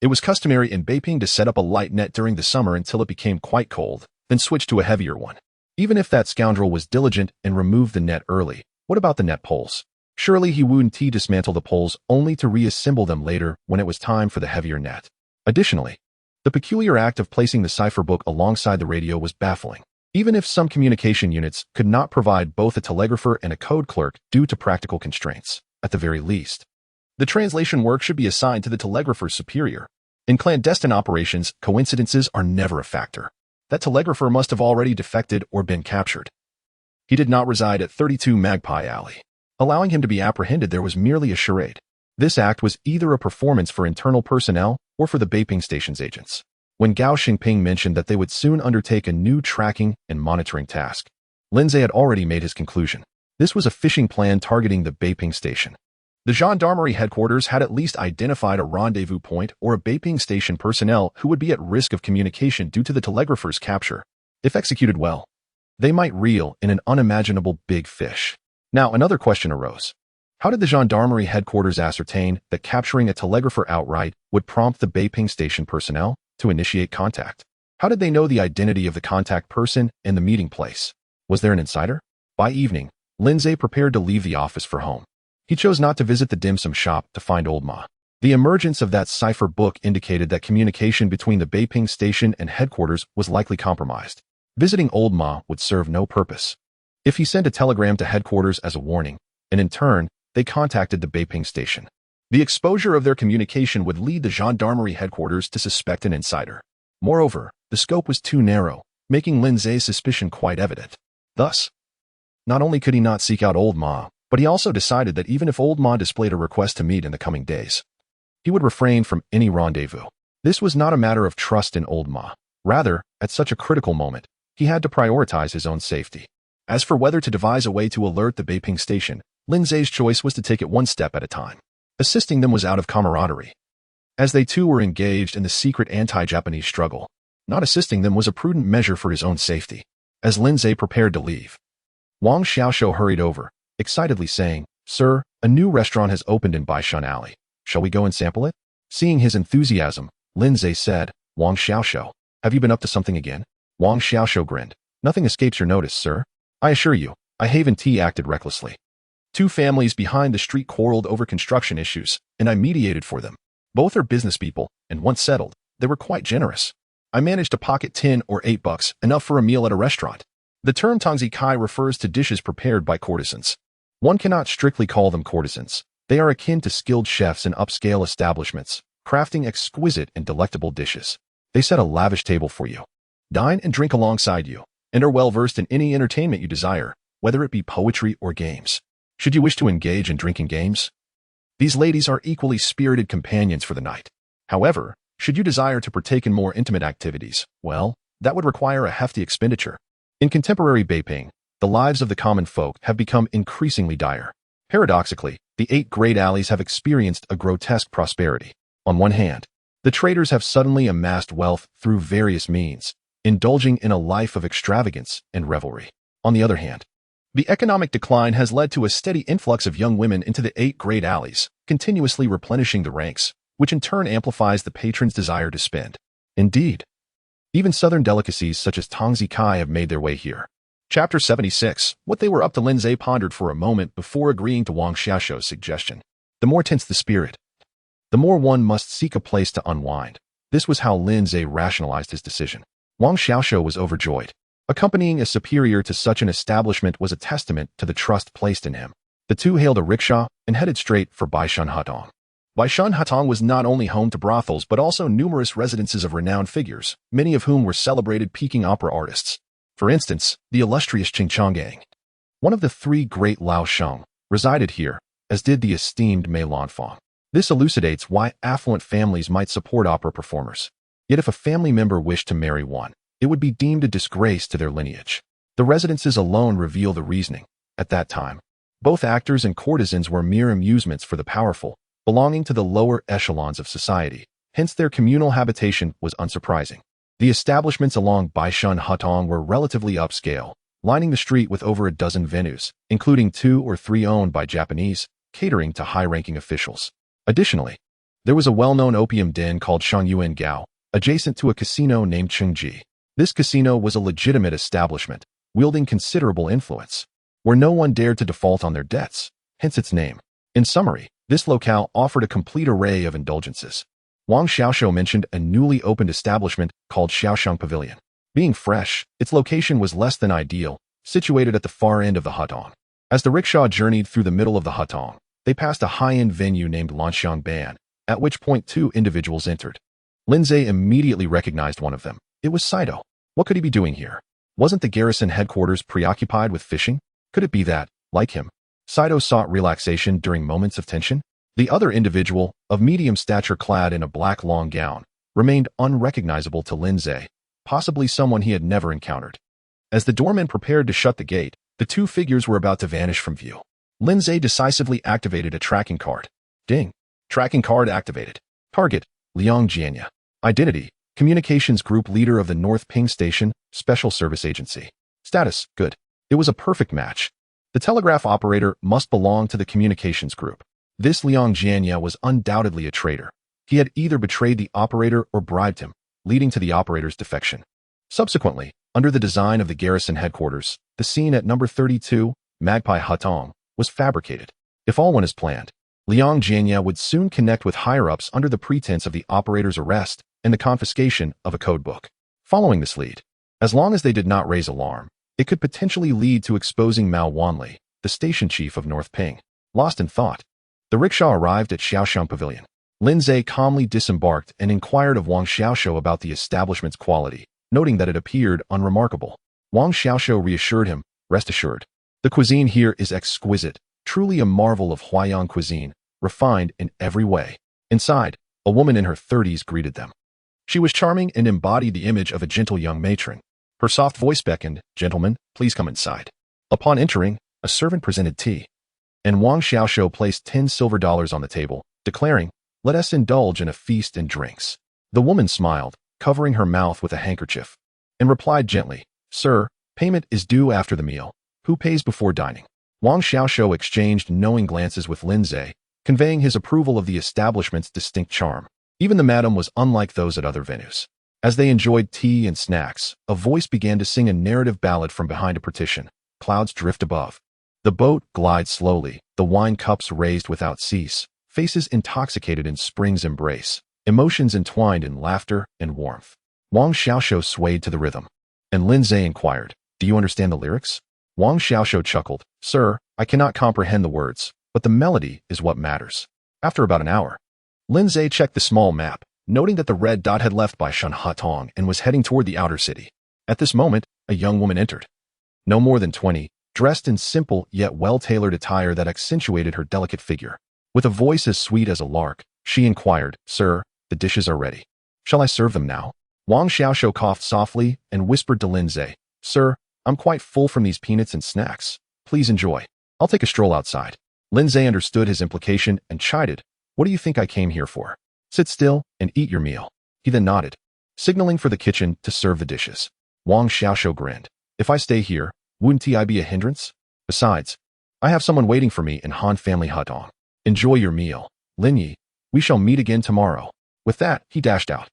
it was customary in Beiping to set up a light net during the summer until it became quite cold, then switch to a heavier one. Even if that scoundrel was diligent and removed the net early, what about the net poles? Surely he wouldn't dismantle the poles only to reassemble them later when it was time for the heavier net. Additionally, the peculiar act of placing the cipher book alongside the radio was baffling. Even if some communication units could not provide both a telegrapher and a code clerk due to practical constraints, at the very least, the translation work should be assigned to the telegrapher's superior. In clandestine operations, coincidences are never a factor. That telegrapher must have already defected or been captured. He did not reside at 32 Magpie Alley. Allowing him to be apprehended there was merely a charade. This act was either a performance for internal personnel or for the Beiping Station's agents. When Gao Xingping mentioned that they would soon undertake a new tracking and monitoring task, Lindsay had already made his conclusion. This was a phishing plan targeting the Beiping Station. The gendarmerie headquarters had at least identified a rendezvous point or a Beiping Station personnel who would be at risk of communication due to the telegrapher's capture. If executed well, they might reel in an unimaginable big fish. Now, another question arose. How did the gendarmerie headquarters ascertain that capturing a telegrapher outright would prompt the Beiping Station personnel to initiate contact? How did they know the identity of the contact person and the meeting place? Was there an insider? By evening, Lindsay prepared to leave the office for home. He chose not to visit the dim sum shop to find Old Ma. The emergence of that cipher book indicated that communication between the Beiping Station and headquarters was likely compromised. Visiting Old Ma would serve no purpose. If he sent a telegram to headquarters as a warning, and in turn, they contacted the Beiping Station, the exposure of their communication would lead the gendarmerie headquarters to suspect an insider. Moreover, the scope was too narrow, making Lindsay's suspicion quite evident. Thus, not only could he not seek out Old Ma, but he also decided that even if Old Ma displayed a request to meet in the coming days, he would refrain from any rendezvous. This was not a matter of trust in Old Ma. Rather, at such a critical moment, he had to prioritize his own safety. As for whether to devise a way to alert the Beiping Station, Lindsay's choice was to take it one step at a time. Assisting them was out of camaraderie, as they too were engaged in the secret anti-Japanese struggle. Not assisting them was a prudent measure for his own safety. As Lindsay prepared to leave, Wang Xiaoxiu hurried over, excitedly saying, Sir, a new restaurant has opened in Baishan Alley. Shall we go and sample it? Seeing his enthusiasm, Lindsay said, Wang Xiaoxiu, have you been up to something again? Wang Xiaoxiu grinned. Nothing escapes your notice, sir. I assure you, I Haven T acted recklessly. Two families behind the street quarreled over construction issues, and I mediated for them. Both are business people, and once settled, they were quite generous. I managed to pocket $10 or $8, enough for a meal at a restaurant. The term tangzi kai refers to dishes prepared by courtesans. One cannot strictly call them courtesans. They are akin to skilled chefs in upscale establishments, crafting exquisite and delectable dishes. They set a lavish table for you, dine and drink alongside you, and are well versed in any entertainment you desire, whether it be poetry or games. Should you wish to engage in drinking games, these ladies are equally spirited companions for the night. However, should you desire to partake in more intimate activities, well, that would require a hefty expenditure. In contemporary Beiping, the lives of the common folk have become increasingly dire. Paradoxically, the 8 great alleys have experienced a grotesque prosperity. On one hand, the traders have suddenly amassed wealth through various means, indulging in a life of extravagance and revelry. On the other hand, the economic decline has led to a steady influx of young women into the 8 great alleys, continuously replenishing the ranks, which in turn amplifies the patron's desire to spend. Indeed, even southern delicacies such as tongzi kai have made their way here. Chapter 76. What they were up to. Lindsay pondered for a moment before agreeing to Wang Xiaoshuo's suggestion. The more tense the spirit, the more one must seek a place to unwind. This was how Lindsay rationalized his decision. Wang Xiaoshuo was overjoyed. Accompanying a superior to such an establishment was a testament to the trust placed in him. The two hailed a rickshaw and headed straight for Baishan Hutong. Baishan Hutong was not only home to brothels but also numerous residences of renowned figures, many of whom were celebrated Peking opera artists. For instance, the illustrious Qing Changgang, one of the 3 great Lao Sheng, resided here, as did the esteemed Mei Lanfang. This elucidates why affluent families might support opera performers. Yet if a family member wished to marry one, it would be deemed a disgrace to their lineage. The residences alone reveal the reasoning. At that time, both actors and courtesans were mere amusements for the powerful, belonging to the lower echelons of society. Hence their communal habitation was unsurprising. The establishments along Baishan Hutong were relatively upscale, lining the street with over a dozen venues, including 2 or 3 owned by Japanese, catering to high-ranking officials. Additionally, there was a well-known opium den called Shangyuan Gao, adjacent to a casino named Chengji. This casino was a legitimate establishment, wielding considerable influence, where no one dared to default on their debts, hence its name. In summary, this locale offered a complete array of indulgences. Wang Xiaoshuo mentioned a newly opened establishment called Xiaoshang Pavilion. Being fresh, its location was less than ideal, situated at the far end of the Hutong. As the rickshaw journeyed through the middle of the Hutong, they passed a high-end venue named Lanxiang Ban, at which point 2 individuals entered. Lindsay immediately recognized one of them. It was Saito. What could he be doing here? Wasn't the garrison headquarters preoccupied with fishing? Could it be that, like him, Saito sought relaxation during moments of tension? The other individual, of medium stature clad in a black long gown, remained unrecognizable to Lindsay, possibly someone he had never encountered. As the doorman prepared to shut the gate, the 2 figures were about to vanish from view. Lindsay decisively activated a tracking card. Ding. Tracking card activated. Target, Liang Jianya. Identity, Communications Group Leader of the North Ping Station, Special Service Agency. Status, good. It was a perfect match. The telegraph operator must belong to the communications group. This Liang Jianya was undoubtedly a traitor. He had either betrayed the operator or bribed him, leading to the operator's defection. Subsequently, under the design of the garrison headquarters, the scene at number 32, Magpie Hutong, was fabricated. If all went as planned, Liang Jianya would soon connect with higher-ups under the pretense of the operator's arrest and the confiscation of a codebook. Following this lead, as long as they did not raise alarm, it could potentially lead to exposing Mao Wanli, the station chief of North Ping. Lost in thought, the rickshaw arrived at Xiaoshang Pavilion. Lindsay calmly disembarked and inquired of Wang Xiaoshuo about the establishment's quality, noting that it appeared unremarkable. Wang Xiaoshuo reassured him, rest assured. The cuisine here is exquisite, truly a marvel of Huaiyang cuisine, refined in every way. Inside, a woman in her 30s greeted them. She was charming and embodied the image of a gentle young matron. Her soft voice beckoned, "Gentlemen, please come inside." Upon entering, a servant presented tea, and Wang Xiaoshuo placed 10 silver dollars on the table, declaring, "Let us indulge in a feast and drinks." The woman smiled, covering her mouth with a handkerchief, and replied gently, "Sir, payment is due after the meal. Who pays before dining?" Wang Xiaoshuo exchanged knowing glances with Lindsay, conveying his approval of the establishment's distinct charm. Even the madam was unlike those at other venues. As they enjoyed tea and snacks, a voice began to sing a narrative ballad from behind a partition. Clouds drift above. The boat glides slowly, the wine cups raised without cease, faces intoxicated in spring's embrace, emotions entwined in laughter and warmth. Wang Xiaoshuo swayed to the rhythm, and Lindsay inquired, "Do you understand the lyrics?" Wang Xiaoshuo chuckled, "Sir, I cannot comprehend the words, but the melody is what matters." After about an hour, Lindsay checked the small map, noting that the red dot had left by Shan Hatong and was heading toward the outer city. At this moment, a young woman entered. No more than 20, dressed in simple yet well-tailored attire that accentuated her delicate figure. With a voice as sweet as a lark, she inquired, "Sir, the dishes are ready. Shall I serve them now?" Wang Xiaoshu coughed softly and whispered to Lindsay, "Sir, I'm quite full from these peanuts and snacks. Please enjoy. I'll take a stroll outside." Lindsay understood his implication and chided, "What do you think I came here for? Sit still and eat your meal." He then nodded, signaling for the kitchen to serve the dishes. Wang Xiaoshu grinned. "If I stay here, wouldn't I be a hindrance? Besides, I have someone waiting for me in Han family Hutong. Enjoy your meal, Lin Yi. We shall meet again tomorrow." With that, he dashed out.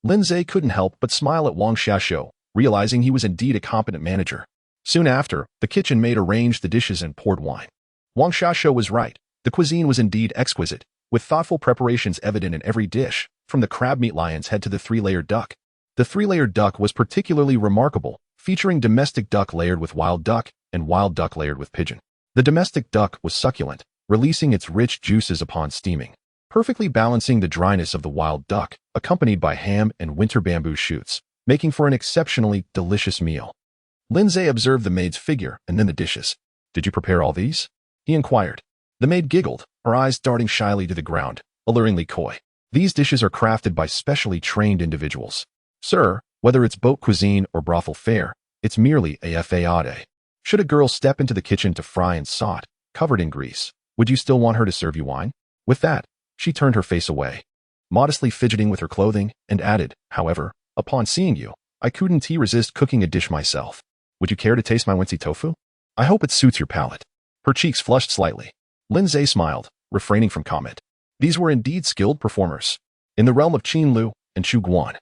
Lindsay couldn't help but smile at Wang Xiaoshu, realizing he was indeed a competent manager. Soon after, the kitchen maid arranged the dishes and poured wine. Wang Xiaoshu was right. The cuisine was indeed exquisite, with thoughtful preparations evident in every dish, from the crab meat lion's head to the three-layered duck. The three-layered duck was particularly remarkable, featuring domestic duck layered with wild duck and wild duck layered with pigeon. The domestic duck was succulent, releasing its rich juices upon steaming, perfectly balancing the dryness of the wild duck, accompanied by ham and winter bamboo shoots, making for an exceptionally delicious meal. Lindsay observed the maid's figure and then the dishes. "Did you prepare all these?" he inquired. The maid giggled, her eyes darting shyly to the ground, alluringly coy. "These dishes are crafted by specially trained individuals. Sir, whether it's boat cuisine or brothel fare, it's merely a fade. Should a girl step into the kitchen to fry and salt, covered in grease, would you still want her to serve you wine?" With that, she turned her face away, modestly fidgeting with her clothing, and added, "However, upon seeing you, I couldn't resist cooking a dish myself. Would you care to taste my Wensi tofu? I hope it suits your palate." Her cheeks flushed slightly. Lindsay smiled, refraining from comment. These were indeed skilled performers. In the realm of Qinlu and Chuguan,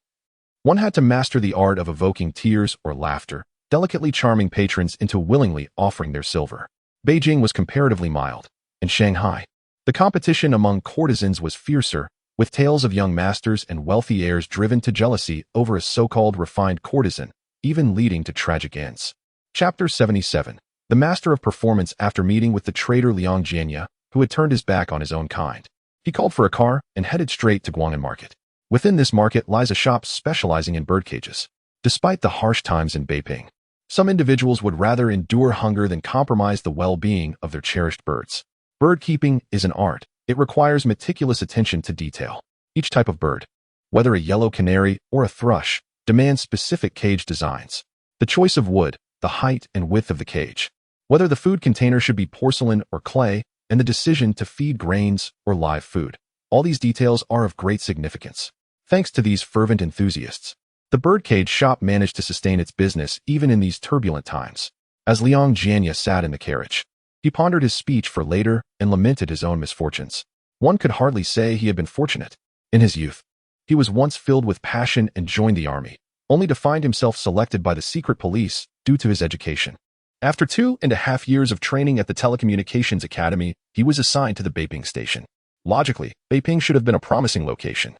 one had to master the art of evoking tears or laughter, delicately charming patrons into willingly offering their silver. Beijing was comparatively mild. In Shanghai, the competition among courtesans was fiercer, with tales of young masters and wealthy heirs driven to jealousy over a so-called refined courtesan, even leading to tragic ends. Chapter 77. The master of performance after meeting with the traitor Liang Jianya, who had turned his back on his own kind. He called for a car and headed straight to Guang'an Market. Within this market lies a shop specializing in bird cages. Despite the harsh times in Beiping, some individuals would rather endure hunger than compromise the well-being of their cherished birds. Bird keeping is an art. It requires meticulous attention to detail. Each type of bird, whether a yellow canary or a thrush, demands specific cage designs. The choice of wood, the height and width of the cage, whether the food container should be porcelain or clay, and the decision to feed grains or live food. All these details are of great significance. Thanks to these fervent enthusiasts, the birdcage shop managed to sustain its business even in these turbulent times. As Liang Jianya sat in the carriage, he pondered his speech for later and lamented his own misfortunes. One could hardly say he had been fortunate. In his youth, he was once filled with passion and joined the army, only to find himself selected by the secret police due to his education. After 2.5 years of training at the Telecommunications Academy, he was assigned to the Beiping Station. Logically, Beiping should have been a promising location.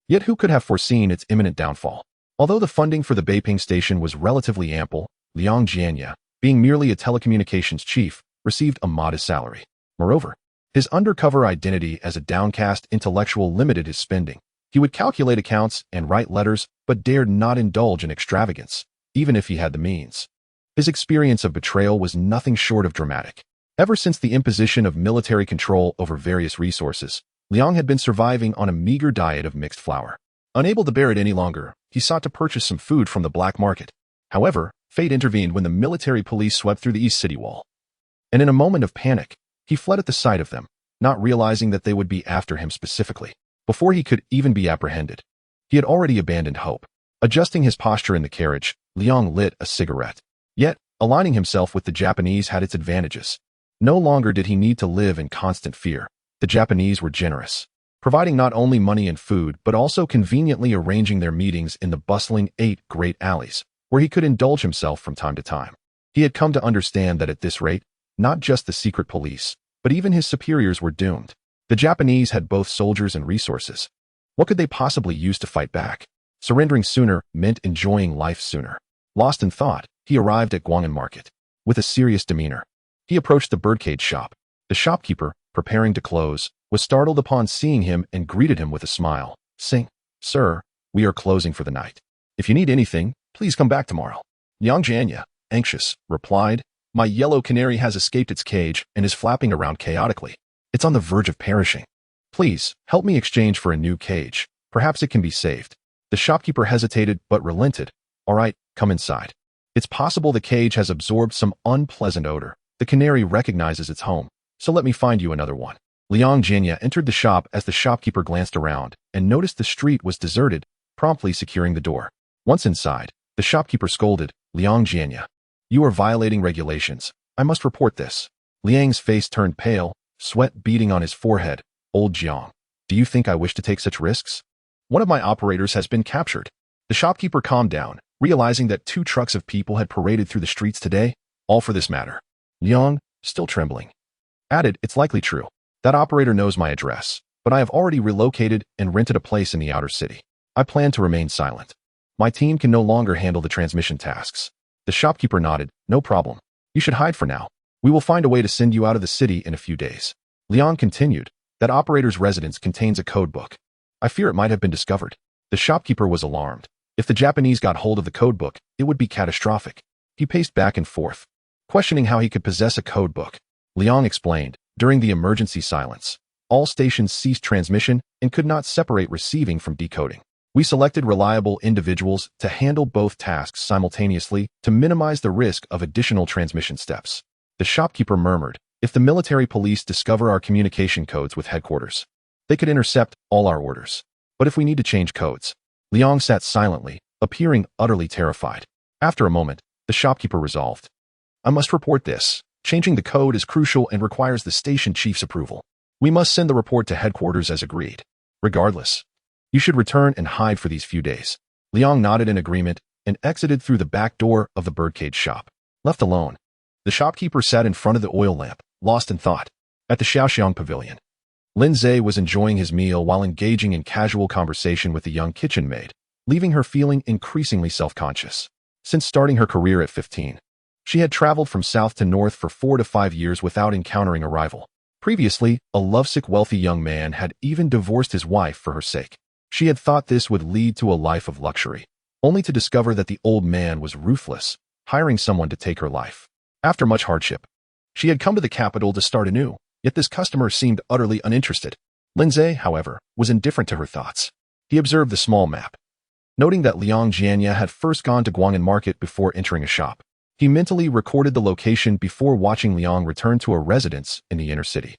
Yet who could have foreseen its imminent downfall? Although the funding for the Beiping Station was relatively ample, Liang Jianya, being merely a telecommunications chief, received a modest salary. Moreover, his undercover identity as a downcast intellectual limited his spending. He would calculate accounts and write letters, but dared not indulge in extravagance, even if he had the means. His experience of betrayal was nothing short of dramatic. Ever since the imposition of military control over various resources, Liang had been surviving on a meager diet of mixed flour. Unable to bear it any longer, he sought to purchase some food from the black market. However, fate intervened when the military police swept through the East City Wall. And in a moment of panic, he fled at the sight of them, not realizing that they would be after him specifically. Before he could even be apprehended, he had already abandoned hope. Adjusting his posture in the carriage, Liang lit a cigarette. Yet, aligning himself with the Japanese had its advantages. No longer did he need to live in constant fear. The Japanese were generous, providing not only money and food, but also conveniently arranging their meetings in the bustling 8 great alleys, where he could indulge himself from time to time. He had come to understand that at this rate, not just the secret police, but even his superiors were doomed. The Japanese had both soldiers and resources. What could they possibly use to fight back? Surrendering sooner meant enjoying life sooner. Lost in thought, he arrived at Guang'an Market. With a serious demeanor, he approached the birdcage shop. The shopkeeper, preparing to close, was startled upon seeing him and greeted him with a smile. "Sing, Sir, we are closing for the night. If you need anything, please come back tomorrow. Liang Jianya, anxious, replied, my yellow canary has escaped its cage and is flapping around chaotically. It's on the verge of perishing. Please, help me exchange for a new cage. Perhaps it can be saved. The shopkeeper hesitated but relented. All right, come inside. It's possible the cage has absorbed some unpleasant odor. The canary recognizes its home, so let me find you another one. Liang Jianya entered the shop as the shopkeeper glanced around and noticed the street was deserted, promptly securing the door. Once inside, the shopkeeper scolded, Liang Jianya, you are violating regulations. I must report this. Liang's face turned pale, sweat beading on his forehead. Old Jiang, do you think I wish to take such risks? One of my operators has been captured. The shopkeeper calmed down, realizing that 2 trucks of people had paraded through the streets today, all for this matter. Liang, still trembling, added, it's likely true. That operator knows my address, but I have already relocated and rented a place in the outer city. I plan to remain silent. My team can no longer handle the transmission tasks. The shopkeeper nodded, no problem. You should hide for now. We will find a way to send you out of the city in a few days. Liang continued, that operator's residence contains a code book. I fear it might have been discovered. The shopkeeper was alarmed. If the Japanese got hold of the code book, it would be catastrophic. He paced back and forth, questioning how he could possess a code book. Liang explained, during the emergency silence, all stations ceased transmission and could not separate receiving from decoding. We selected reliable individuals to handle both tasks simultaneously to minimize the risk of additional transmission steps. The shopkeeper murmured, if the military police discover our communication codes with headquarters, they could intercept all our orders. But if we need to change codes, Liang sat silently, appearing utterly terrified. After a moment, the shopkeeper resolved, I must report this. Changing the code is crucial and requires the station chief's approval. We must send the report to headquarters as agreed. Regardless, you should return and hide for these few days. Liang nodded in agreement and exited through the back door of the birdcage shop. Left alone, the shopkeeper sat in front of the oil lamp, lost in thought. At the Xiaoxiang pavilion, Lin Zhe was enjoying his meal while engaging in casual conversation with the young kitchen maid, leaving her feeling increasingly self-conscious. Since starting her career at 15, she had traveled from south to north for 4 to 5 years without encountering a rival. Previously, a lovesick wealthy young man had even divorced his wife for her sake. She had thought this would lead to a life of luxury, only to discover that the old man was ruthless, hiring someone to take her life. After much hardship, she had come to the capital to start anew, yet this customer seemed utterly uninterested. Lindsay, however, was indifferent to her thoughts. He observed the small map, noting that Liang Jianya had first gone to Guang'an Market before entering a shop. He mentally recorded the location before watching Liang return to a residence in the inner city,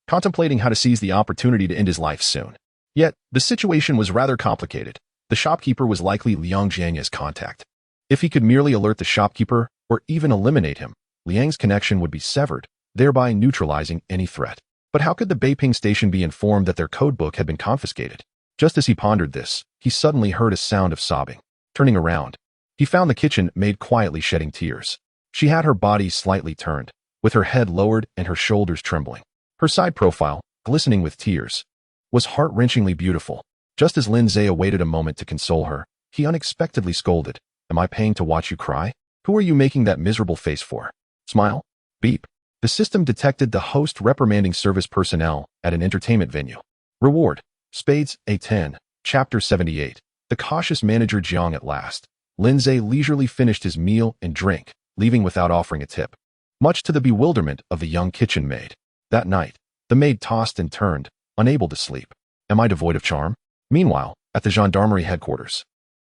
contemplating how to seize the opportunity to end his life soon. Yet, the situation was rather complicated. The shopkeeper was likely Liang Jianya's contact. If he could merely alert the shopkeeper, or even eliminate him, Liang's connection would be severed, thereby neutralizing any threat. But how could the Beiping Station be informed that their codebook had been confiscated? Just as he pondered this, he suddenly heard a sound of sobbing. Turning around, he found the kitchen maid quietly shedding tears. She had her body slightly turned, with her head lowered and her shoulders trembling. Her side profile, glistening with tears, was heart-wrenchingly beautiful. Just as Lin Zhe awaited a moment to console her, he unexpectedly scolded, Am I paying to watch you cry? Who are you making that miserable face for? Smile? Beep. The system detected the host reprimanding service personnel at an entertainment venue. Reward. Spades, A10. Chapter 78. The cautious manager Jiang at last. Lin Zhe leisurely finished his meal and drink, leaving without offering a tip, much to the bewilderment of the young kitchen maid. That night, the maid tossed and turned, unable to sleep. Am I devoid of charm? Meanwhile, at the gendarmerie headquarters,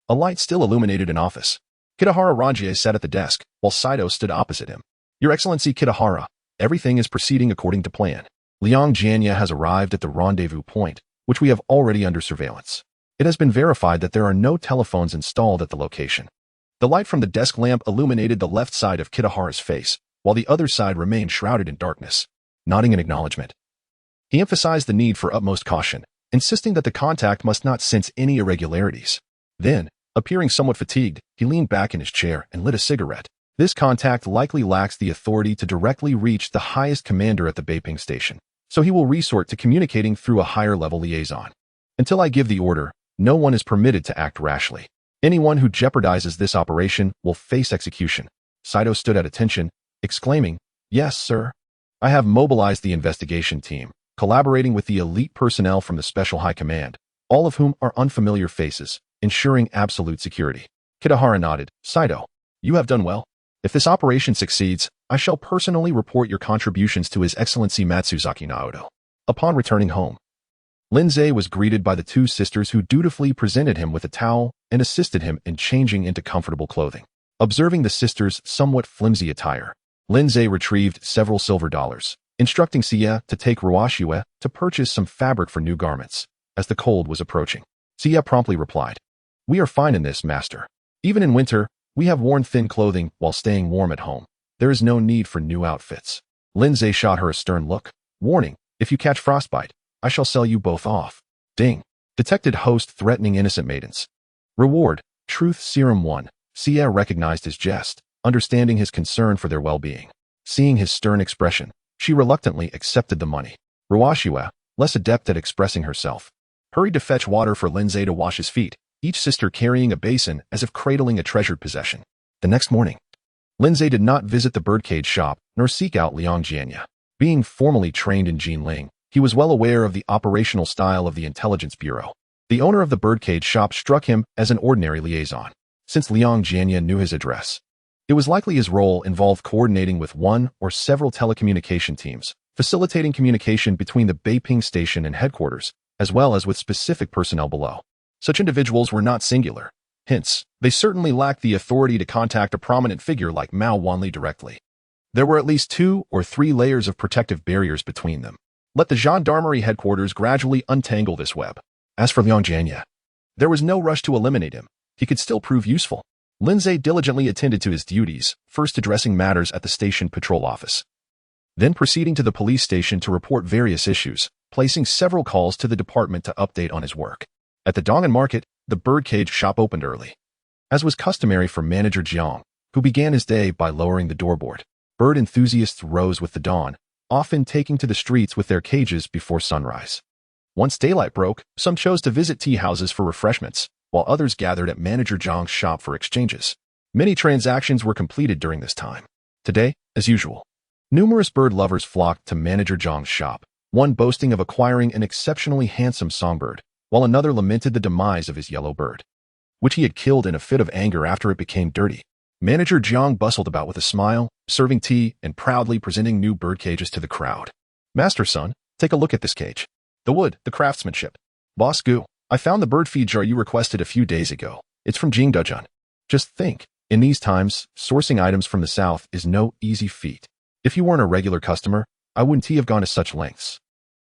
a light still illuminated an office. Kitahara Ranjie sat at the desk, while Saito stood opposite him. Your Excellency Kitahara, everything is proceeding according to plan. Liang Jianya has arrived at the rendezvous point, which we have already under surveillance. It has been verified that there are no telephones installed at the location. The light from the desk lamp illuminated the left side of Kitahara's face, while the other side remained shrouded in darkness. Nodding in acknowledgement, he emphasized the need for utmost caution, insisting that the contact must not sense any irregularities. Then, appearing somewhat fatigued, he leaned back in his chair and lit a cigarette. This contact likely lacks the authority to directly reach the highest commander at the Beiping Station, so he will resort to communicating through a higher-level liaison. Until I give the order, no one is permitted to act rashly. Anyone who jeopardizes this operation will face execution. Saito stood at attention, exclaiming, Yes, sir. I have mobilized the investigation team, collaborating with the elite personnel from the Special High Command. all of whom are unfamiliar faces, ensuring absolute security. Kitahara nodded. Saito, you have done well. If this operation succeeds, I shall personally report your contributions to His Excellency Matsuzaki Naoto. Upon returning home, Lindsay was greeted by the two sisters who dutifully presented him with a towel and assisted him in changing into comfortable clothing. Observing the sisters' somewhat flimsy attire, Lindsay retrieved several silver dollars, instructing Sia to take Ruashiwe to purchase some fabric for new garments. As the cold was approaching, Sia promptly replied, "We are fine in this, master. Even in winter, we have worn thin clothing while staying warm at home. There is no need for new outfits." Lindsay shot her a stern look, warning, "If you catch frostbite, I shall sell you both off." Ding. Detected host threatening innocent maidens. Reward, Truth Serum 1. Sia recognized his jest, understanding his concern for their well-being. Seeing his stern expression, she reluctantly accepted the money. Ruashiwe, less adept at expressing herself, hurried to fetch water for Lindsay to wash his feet, each sister carrying a basin as if cradling a treasured possession. The next morning, Lindsay did not visit the birdcage shop nor seek out Liang Jianya. Being formally trained in Jinling, he was well aware of the operational style of the Intelligence Bureau. The owner of the birdcage shop struck him as an ordinary liaison. Since Liang Jianya knew his address, it was likely his role involved coordinating with one or several telecommunication teams, facilitating communication between the Beiping Station and headquarters, as well as with specific personnel below. Such individuals were not singular. Hence, they certainly lacked the authority to contact a prominent figure like Mao Wanli directly. There were at least 2 or 3 layers of protective barriers between them. Let the gendarmerie headquarters gradually untangle this web. As for Liang Jianya, there was no rush to eliminate him. He could still prove useful. Lindsay diligently attended to his duties, first addressing matters at the station patrol office, then proceeding to the police station to report various issues, placing several calls to the department to update on his work. At the Dongan Market, the birdcage shop opened early, as was customary for manager Jiang, who began his day by lowering the doorboard. Bird enthusiasts rose with the dawn, often taking to the streets with their cages before sunrise. Once daylight broke, some chose to visit tea houses for refreshments, while others gathered at Manager Jiang's shop for exchanges. Many transactions were completed during this time. Today, as usual, numerous bird lovers flocked to Manager Jiang's shop, one boasting of acquiring an exceptionally handsome songbird, while another lamented the demise of his yellow bird, which he had killed in a fit of anger after it became dirty. Manager Jiang bustled about with a smile, serving tea and proudly presenting new bird cages to the crowd. "Master son, take a look at this cage. The wood, the craftsmanship. Boss Gu, I found the bird feed jar you requested a few days ago. It's from Jingdezhen. Just think, in these times, sourcing items from the south is no easy feat. If you weren't a regular customer, I wouldn't have gone to such lengths.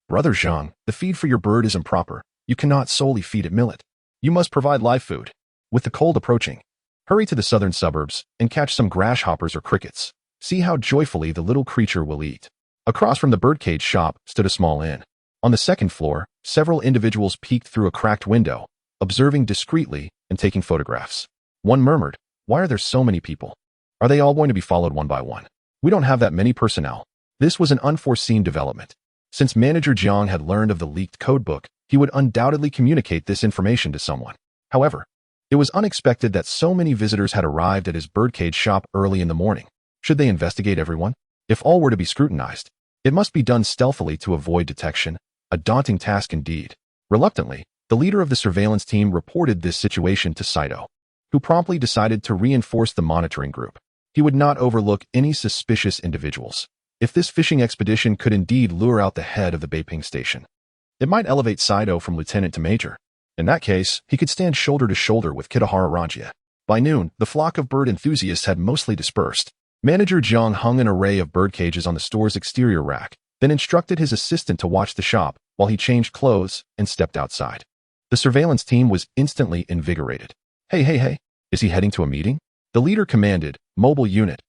Brother Zhang, the feed for your bird is improper. You cannot solely feed it millet. You must provide live food. With the cold approaching, hurry to the southern suburbs and catch some grasshoppers or crickets. See how joyfully the little creature will eat." Across from the birdcage shop stood a small inn. On the second floor, several individuals peeked through a cracked window, observing discreetly and taking photographs. One murmured, "Why are there so many people? Are they all going to be followed one by one? We don't have that many personnel." This was an unforeseen development. Since Manager Jiang had learned of the leaked codebook, he would undoubtedly communicate this information to someone. However, it was unexpected that so many visitors had arrived at his birdcage shop early in the morning. Should they investigate everyone? If all were to be scrutinized, it must be done stealthily to avoid detection. A daunting task indeed. Reluctantly, the leader of the surveillance team reported this situation to Saito, who promptly decided to reinforce the monitoring group. He would not overlook any suspicious individuals. If this fishing expedition could indeed lure out the head of the Beiping Station, it might elevate Saito from lieutenant to major. In that case, he could stand shoulder to shoulder with Kitahara Ranjia. By noon, the flock of bird enthusiasts had mostly dispersed. Manager Jiang hung an array of bird cages on the store's exterior rack, then instructed his assistant to watch the shop while he changed clothes and stepped outside. The surveillance team was instantly invigorated. Hey, is he heading to a meeting?" The leader commanded, mobile unit,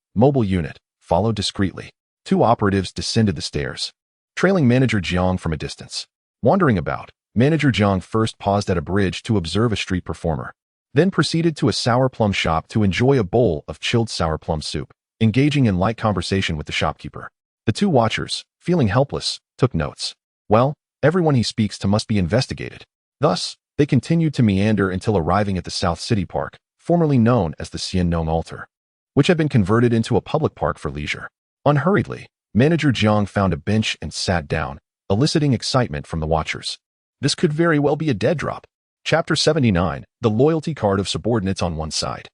followed discreetly. 2 operatives descended the stairs, trailing Manager Jiang from a distance. Wandering about, Manager Jiang first paused at a bridge to observe a street performer, then proceeded to a sour plum shop to enjoy a bowl of chilled sour plum soup, engaging in light conversation with the shopkeeper. The 2 watchers, feeling helpless, took notes. Well, everyone he speaks to must be investigated. Thus, they continued to meander until arriving at the South City Park, formerly known as the Xiannong Altar, which had been converted into a public park for leisure. Unhurriedly, Manager Jiang found a bench and sat down, eliciting excitement from the watchers. This could very well be a dead drop. Chapter 79, The Loyalty Card of Subordinates on One Side.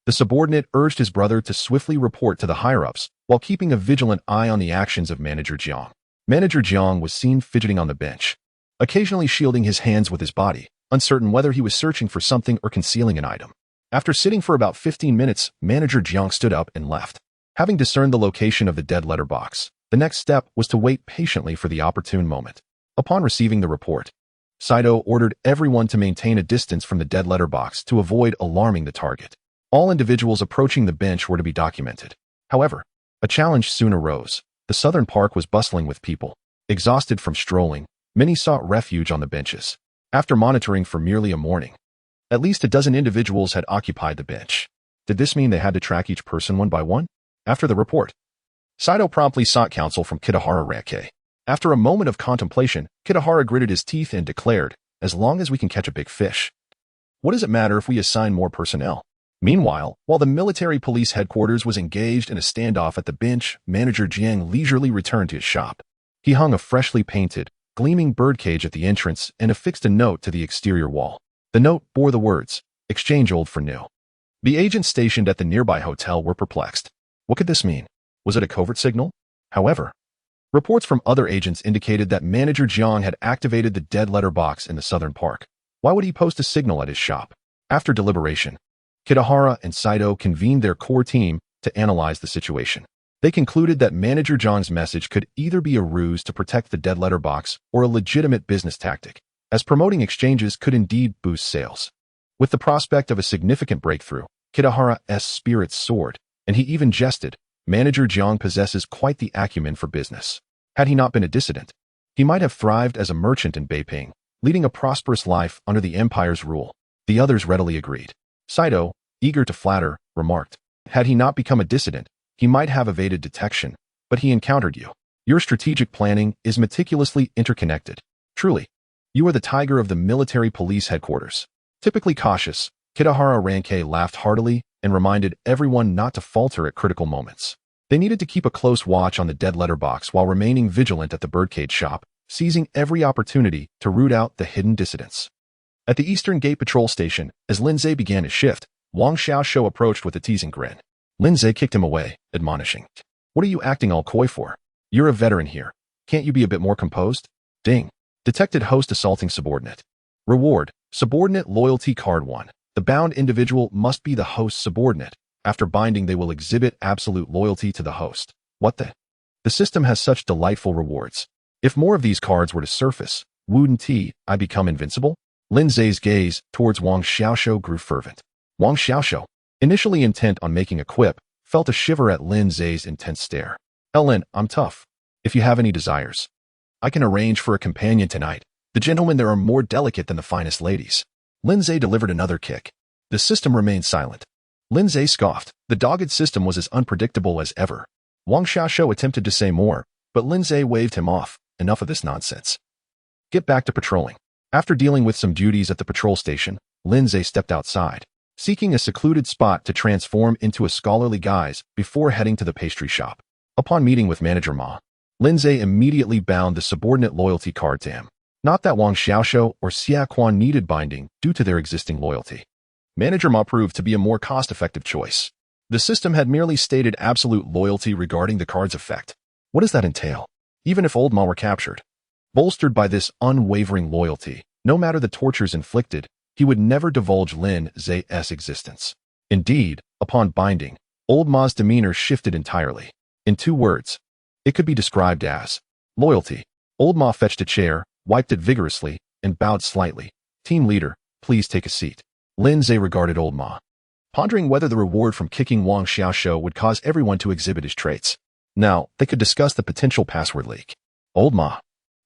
The subordinate urged his brother to swiftly report to the higher-ups while keeping a vigilant eye on the actions of Manager Jiang. Manager Jiang was seen fidgeting on the bench, occasionally shielding his hands with his body, uncertain whether he was searching for something or concealing an item. After sitting for about 15 minutes, Manager Jiang stood up and left. Having discerned the location of the dead letter box, the next step was to wait patiently for the opportune moment. Upon receiving the report, Saito ordered everyone to maintain a distance from the dead letter box to avoid alarming the target. All individuals approaching the bench were to be documented. However, a challenge soon arose. The southern park was bustling with people. Exhausted from strolling, many sought refuge on the benches. After monitoring for merely a morning, at least a dozen individuals had occupied the bench. Did this mean they had to track each person one by one? After the report, Saito promptly sought counsel from Kitahara Ranke. After a moment of contemplation, Kitahara gritted his teeth and declared, "As long as we can catch a big fish. What does it matter if we assign more personnel?" Meanwhile, while the military police headquarters was engaged in a standoff at the bench, Manager Jiang leisurely returned to his shop. He hung a freshly painted, gleaming birdcage at the entrance and affixed a note to the exterior wall. The note bore the words, "Exchange old for new." The agents stationed at the nearby hotel were perplexed. What could this mean? Was it a covert signal? However, reports from other agents indicated that Manager Jiang had activated the dead letter box in the southern park. Why would he post a signal at his shop? After deliberation, Kitahara and Saito convened their core team to analyze the situation. They concluded that Manager Jiang's message could either be a ruse to protect the dead letter box or a legitimate business tactic, as promoting exchanges could indeed boost sales. With the prospect of a significant breakthrough, Kitahara's spirits soared, and he even jested, "Manager Jiang possesses quite the acumen for business. Had he not been a dissident, he might have thrived as a merchant in Beiping, leading a prosperous life under the empire's rule." The others readily agreed. Saito, eager to flatter, remarked, "Had he not become a dissident, he might have evaded detection, but he encountered you. Your strategic planning is meticulously interconnected. Truly, you are the tiger of the military police headquarters." Typically cautious, Kitahara Ranke laughed heartily and reminded everyone not to falter at critical moments. They needed to keep a close watch on the dead letter box while remaining vigilant at the birdcage shop, seizing every opportunity to root out the hidden dissidents. At the Eastern Gate Patrol Station, as Lindsay began his shift, Wang Xiaoshu approached with a teasing grin. Lindsay kicked him away, admonishing, "What are you acting all coy for? You're a veteran here. Can't you be a bit more composed?" Ding. Detected host assaulting subordinate. Reward, subordinate loyalty card 1. The bound individual must be the host's subordinate. After binding, they will exhibit absolute loyalty to the host. What the? The system has such delightful rewards. If more of these cards were to surface, wouldn't I become invincible? Lindsay's gaze towards Wang Xiaoshu grew fervent. Wang Xiaoshu, initially intent on making a quip, felt a shiver at Lindsay's intense stare. "Ellen, I'm tough. If you have any desires, I can arrange for a companion tonight. The gentlemen there are more delicate than the finest ladies." Lindsay delivered another kick. The system remained silent. Lindsay scoffed. The dogged system was as unpredictable as ever. Wang Xiaoshu attempted to say more, but Lindsay waved him off. "Enough of this nonsense. Get back to patrolling." After dealing with some duties at the patrol station, Lindsay stepped outside, seeking a secluded spot to transform into a scholarly guise before heading to the pastry shop. Upon meeting with Manager Ma, Lindsay immediately bound the subordinate loyalty card to him. Not that Wang Xiaoshu or Xia Quan needed binding due to their existing loyalty. Manager Ma proved to be a more cost-effective choice. The system had merely stated absolute loyalty regarding the card's effect. What does that entail? Even if Old Ma were captured, bolstered by this unwavering loyalty, no matter the tortures inflicted, he would never divulge Lin Zai's existence. Indeed, upon binding, Old Ma's demeanor shifted entirely. In 2 words, it could be described as loyalty. Old Ma fetched a chair, wiped it vigorously, and bowed slightly. "Team leader, please take a seat." Lindsay regarded Old Ma, pondering whether the reward from kicking Wang Xiaoshu would cause everyone to exhibit his traits. Now, they could discuss the potential password leak. "Old Ma,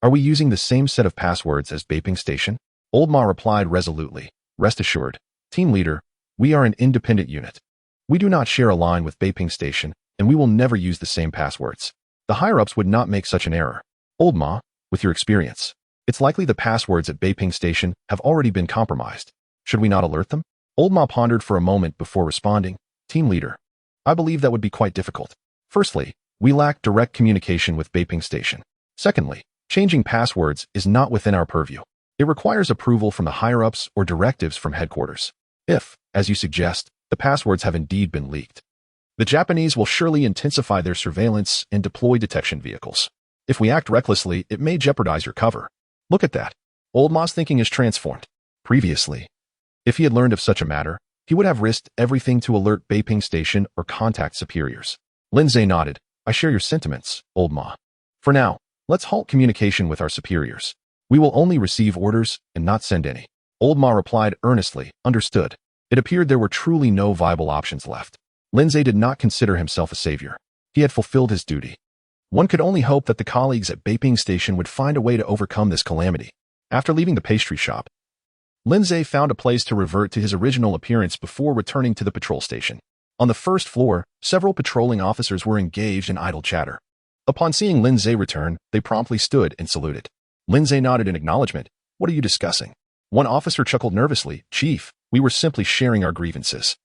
are we using the same set of passwords as Beiping Station?" Old Ma replied resolutely, "Rest assured, team leader, we are an independent unit. We do not share a line with Beiping Station, and we will never use the same passwords. The higher-ups would not make such an error. Old Ma, with your experience, it's likely the passwords at Beiping Station have already been compromised. Should we not alert them?" Old Ma pondered for a moment before responding, "Team leader, I believe that would be quite difficult. Firstly, we lack direct communication with Beiping Station. Secondly, changing passwords is not within our purview. It requires approval from the higher-ups or directives from headquarters. If, as you suggest, the passwords have indeed been leaked, the Japanese will surely intensify their surveillance and deploy detection vehicles. If we act recklessly, it may jeopardize your cover. Look at that. Old Ma's thinking is transformed. Previously, if he had learned of such a matter, he would have risked everything to alert Beiping Station or contact superiors. Lindsay nodded. I share your sentiments, Old Ma. For now, let's halt communication with our superiors. We will only receive orders and not send any. Old Ma replied earnestly, understood. It appeared there were truly no viable options left. Lindsay did not consider himself a savior. He had fulfilled his duty. One could only hope that the colleagues at Beiping Station would find a way to overcome this calamity. After leaving the pastry shop, Lindsay found a place to revert to his original appearance before returning to the patrol station. On the first floor, several patrolling officers were engaged in idle chatter. Upon seeing Lindsay return, they promptly stood and saluted. Lindsay nodded in acknowledgement. What are you discussing? One officer chuckled nervously. Chief, we were simply sharing our grievances.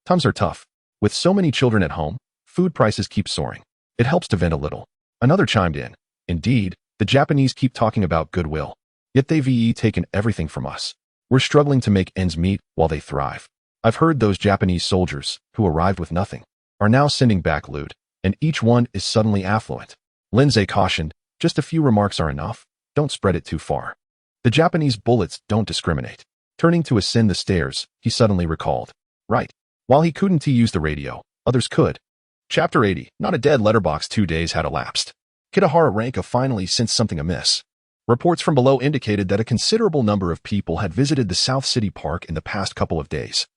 Times are tough. With so many children at home, food prices keep soaring. It helps to vent a little. Another chimed in. Indeed, the Japanese keep talking about goodwill. Yet they've taken everything from us. We're struggling to make ends meet while they thrive. I've heard those Japanese soldiers, who arrived with nothing, are now sending back loot, and each one is suddenly affluent. Lindsay cautioned, just a few remarks are enough. Don't spread it too far. The Japanese bullets don't discriminate. Turning to ascend the stairs, he suddenly recalled. Right. While he couldn't use the radio, others could. Chapter 80. Not a dead letterbox. 2 days had elapsed. Kitahara Ranka finally sensed something amiss. Reports from below indicated that a considerable number of people had visited the South City Park in the past couple of days,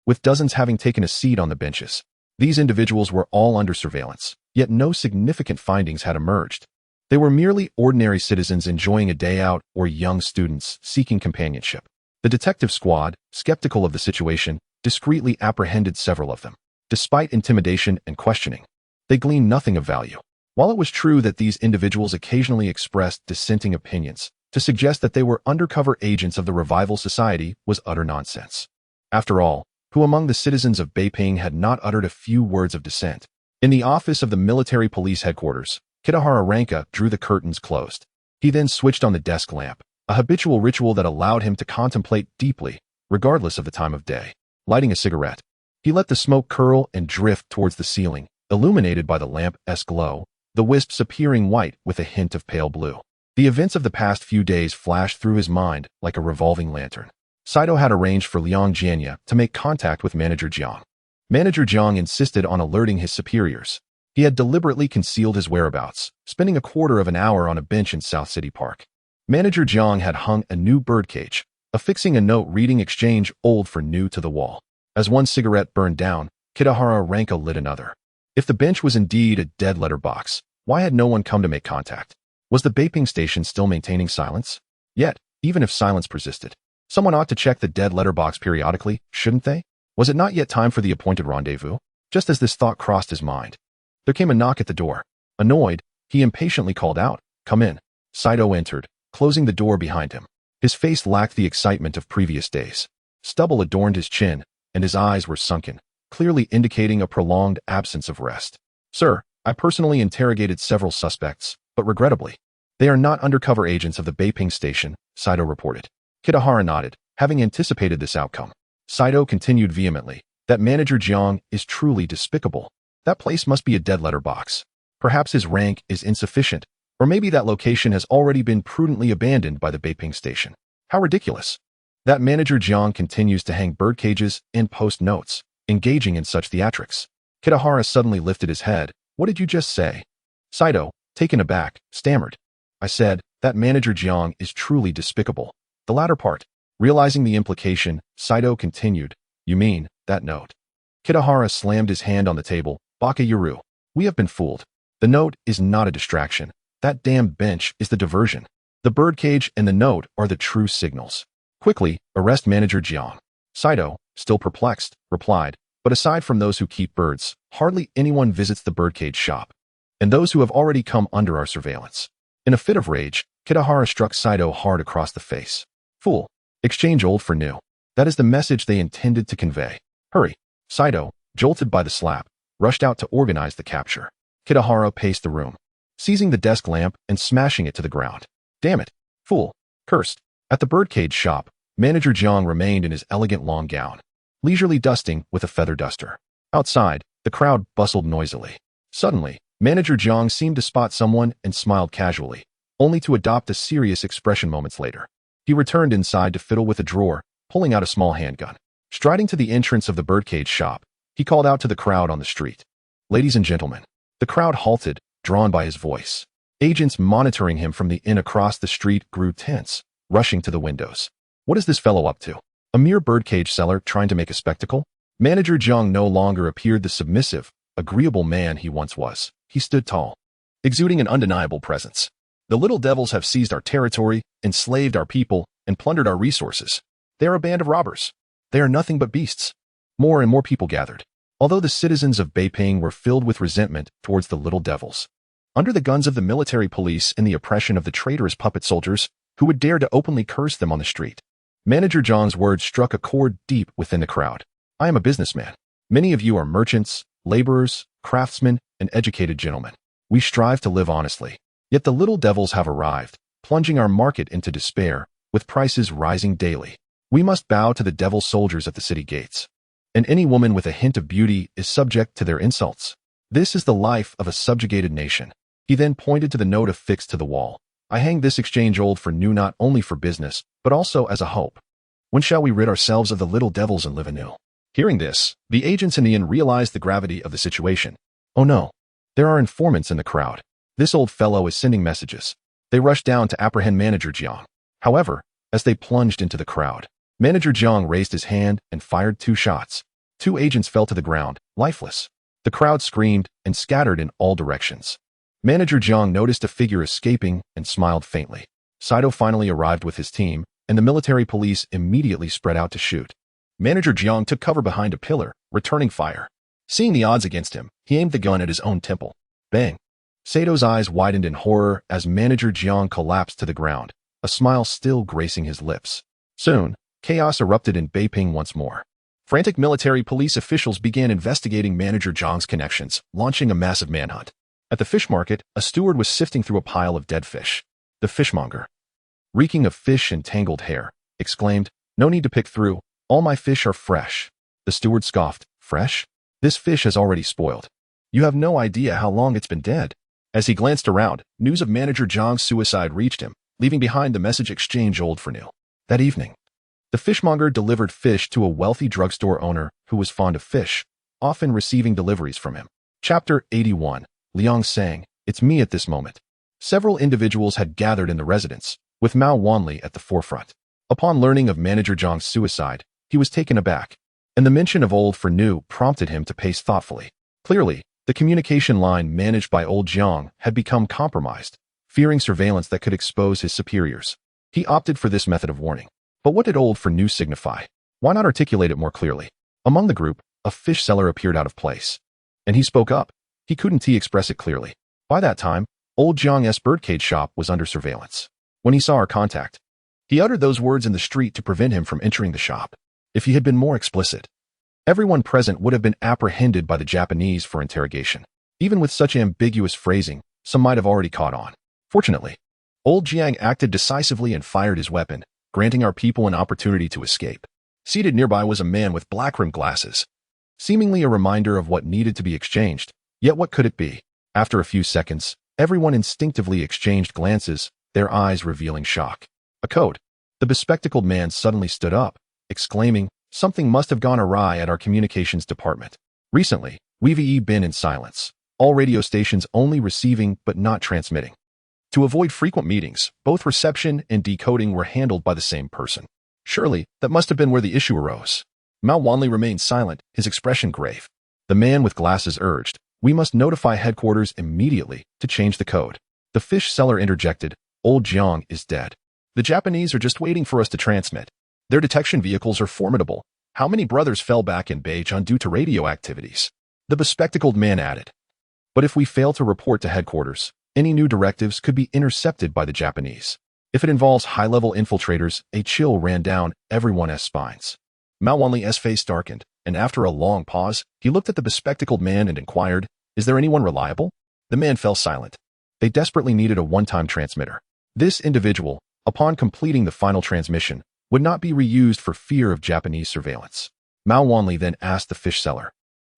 with dozens having taken a seat on the benches. These individuals were all under surveillance, yet no significant findings had emerged. They were merely ordinary citizens enjoying a day out or young students seeking companionship. The detective squad, skeptical of the situation, discreetly apprehended several of them. Despite intimidation and questioning, they gleaned nothing of value. While it was true that these individuals occasionally expressed dissenting opinions, to suggest that they were undercover agents of the Revival Society was utter nonsense. After all, who among the citizens of Beiping had not uttered a few words of dissent? In the office of the military police headquarters, Kitahara Ranka drew the curtains closed. He then switched on the desk lamp, a habitual ritual that allowed him to contemplate deeply, regardless of the time of day. Lighting a cigarette, he let the smoke curl and drift towards the ceiling, illuminated by the lamp's glow, the wisps appearing white with a hint of pale blue. The events of the past few days flashed through his mind like a revolving lantern. Saito had arranged for Liang Jianya to make contact with Manager Jiang. Manager Jiang insisted on alerting his superiors. He had deliberately concealed his whereabouts, spending a quarter of an hour on a bench in South City Park. Manager Jiang had hung a new birdcage, affixing a note reading exchange old for new to the wall. As one cigarette burned down, Kitahara Ranka lit another. If the bench was indeed a dead letterbox, why had no one come to make contact? Was the Beiping Station still maintaining silence? Yet, even if silence persisted, someone ought to check the dead letterbox periodically, shouldn't they? Was it not yet time for the appointed rendezvous? Just as this thought crossed his mind, there came a knock at the door. Annoyed, he impatiently called out, "Come in." Saito entered, closing the door behind him. His face lacked the excitement of previous days. Stubble adorned his chin, and his eyes were sunken, clearly indicating a prolonged absence of rest. "Sir, I personally interrogated several suspects, but regrettably, they are not undercover agents of the Beiping Station," Saito reported. Kitahara nodded, having anticipated this outcome. Saito continued vehemently, "That Manager Jiang is truly despicable. That place must be a dead letterbox. Perhaps his rank is insufficient, or maybe that location has already been prudently abandoned by the Beiping Station. How ridiculous. That Manager Jiang continues to hang birdcages and post notes, engaging in such theatrics." Kitahara suddenly lifted his head. "What did you just say?" Saito, taken aback, stammered. "I said, that Manager Jiang is truly despicable." The latter part. Realizing the implication, Saito continued, "You mean, that note?" Kitahara slammed his hand on the table. "Baka Yuru, we have been fooled. The note is not a distraction. That damn bench is the diversion. The birdcage and the note are the true signals. Quickly, arrest Manager Jiang." Saito, still perplexed, replied, "But aside from those who keep birds, hardly anyone visits the birdcage shop. And those who have already come under our surveillance." In a fit of rage, Kitahara struck Saito hard across the face. "Fool. Exchange old for new. That is the message they intended to convey. Hurry." Saito, jolted by the slap, rushed out to organize the capture. Kitahara paced the room, seizing the desk lamp and smashing it to the ground. "Damn it. Fool." Cursed. At the birdcage shop, Manager Jiang remained in his elegant long gown, leisurely dusting with a feather duster. Outside, the crowd bustled noisily. Suddenly, Manager Jiang seemed to spot someone and smiled casually, only to adopt a serious expression moments later. He returned inside to fiddle with a drawer, pulling out a small handgun. Striding to the entrance of the birdcage shop, he called out to the crowd on the street. "Ladies and gentlemen." The crowd halted, drawn by his voice. Agents monitoring him from the inn across the street grew tense, rushing to the windows. What is this fellow up to? A mere birdcage seller trying to make a spectacle? Manager Jiang no longer appeared the submissive, agreeable man he once was. He stood tall, exuding an undeniable presence. "The little devils have seized our territory, enslaved our people, and plundered our resources. They are a band of robbers. They are nothing but beasts." More and more people gathered. Although the citizens of Beiping were filled with resentment towards the little devils, under the guns of the military police and the oppression of the traitorous puppet soldiers who would dare to openly curse them on the street, Manager Jiang's words struck a chord deep within the crowd. "I am a businessman. Many of you are merchants, laborers, craftsmen, and educated gentlemen. We strive to live honestly. Yet the little devils have arrived, plunging our market into despair, with prices rising daily. We must bow to the devil soldiers at the city gates. And any woman with a hint of beauty is subject to their insults. This is the life of a subjugated nation." He then pointed to the note affixed to the wall. "I hang this exchange old for new not only for business, but also as a hope. When shall we rid ourselves of the little devils and live anew?" Hearing this, the agents in the inn realized the gravity of the situation. Oh no, there are informants in the crowd. This old fellow is sending messages. They rushed down to apprehend Manager Jiang. However, as they plunged into the crowd, Manager Jiang raised his hand and fired 2 shots. 2 agents fell to the ground, lifeless. The crowd screamed and scattered in all directions. Manager Jiang noticed a figure escaping and smiled faintly. Saito finally arrived with his team, and the military police immediately spread out to shoot. Manager Jiang took cover behind a pillar, returning fire. Seeing the odds against him, he aimed the gun at his own temple. Bang! Sato's eyes widened in horror as Manager Jiang collapsed to the ground, a smile still gracing his lips. Soon, chaos erupted in Beiping once more. Frantic military police officials began investigating Manager Jiang's connections, launching a massive manhunt. At the fish market, a steward was sifting through a pile of dead fish. The fishmonger, reeking of fish and tangled hair, exclaimed, "No need to pick through. All my fish are fresh." The steward scoffed, "Fresh? This fish has already spoiled. You have no idea how long it's been dead." As he glanced around, news of Manager Jiang's suicide reached him, leaving behind the message exchange old for new. That evening, the fishmonger delivered fish to a wealthy drugstore owner who was fond of fish, often receiving deliveries from him. Chapter 81. Liang sang, "It's me at this moment." Several individuals had gathered in the residence, with Mao Wanli at the forefront. Upon learning of Manager Jiang's suicide, he was taken aback, and the mention of old for new prompted him to pace thoughtfully. Clearly, the communication line managed by old Jiang had become compromised, fearing surveillance that could expose his superiors. He opted for this method of warning. But what did old for new signify? Why not articulate it more clearly? Among the group, a fish seller appeared out of place. And he spoke up. He couldn't express it clearly. By that time, old Jiang's birdcage shop was under surveillance. When he saw our contact, he uttered those words in the street to prevent him from entering the shop. If he had been more explicit, everyone present would have been apprehended by the Japanese for interrogation. Even with such ambiguous phrasing, some might have already caught on. Fortunately, old Jiang acted decisively and fired his weapon, granting our people an opportunity to escape. Seated nearby was a man with black-rimmed glasses, seemingly a reminder of what needed to be exchanged. Yet what could it be? After a few seconds, everyone instinctively exchanged glances, their eyes revealing shock. A code. The bespectacled man suddenly stood up, exclaiming, "Something must have gone awry at our communications department. Recently, we've been in silence, all radio stations only receiving but not transmitting. To avoid frequent meetings, both reception and decoding were handled by the same person. Surely, that must have been where the issue arose." Mao Wanli remained silent, his expression grave. The man with glasses urged, "We must notify headquarters immediately to change the code." The fish seller interjected, "Old Jiang is dead. The Japanese are just waiting for us to transmit. Their detection vehicles are formidable. How many brothers fell back in Beijing due to radio activities?" The bespectacled man added, "But if we fail to report to headquarters, any new directives could be intercepted by the Japanese. If it involves high-level infiltrators," a chill ran down everyone's spines. Mao Wanli's face darkened, and after a long pause, he looked at the bespectacled man and inquired, "Is there anyone reliable?" The man fell silent. They desperately needed a one-time transmitter. This individual, upon completing the final transmission, would not be reused for fear of Japanese surveillance. Mao Wanli then asked the fish seller,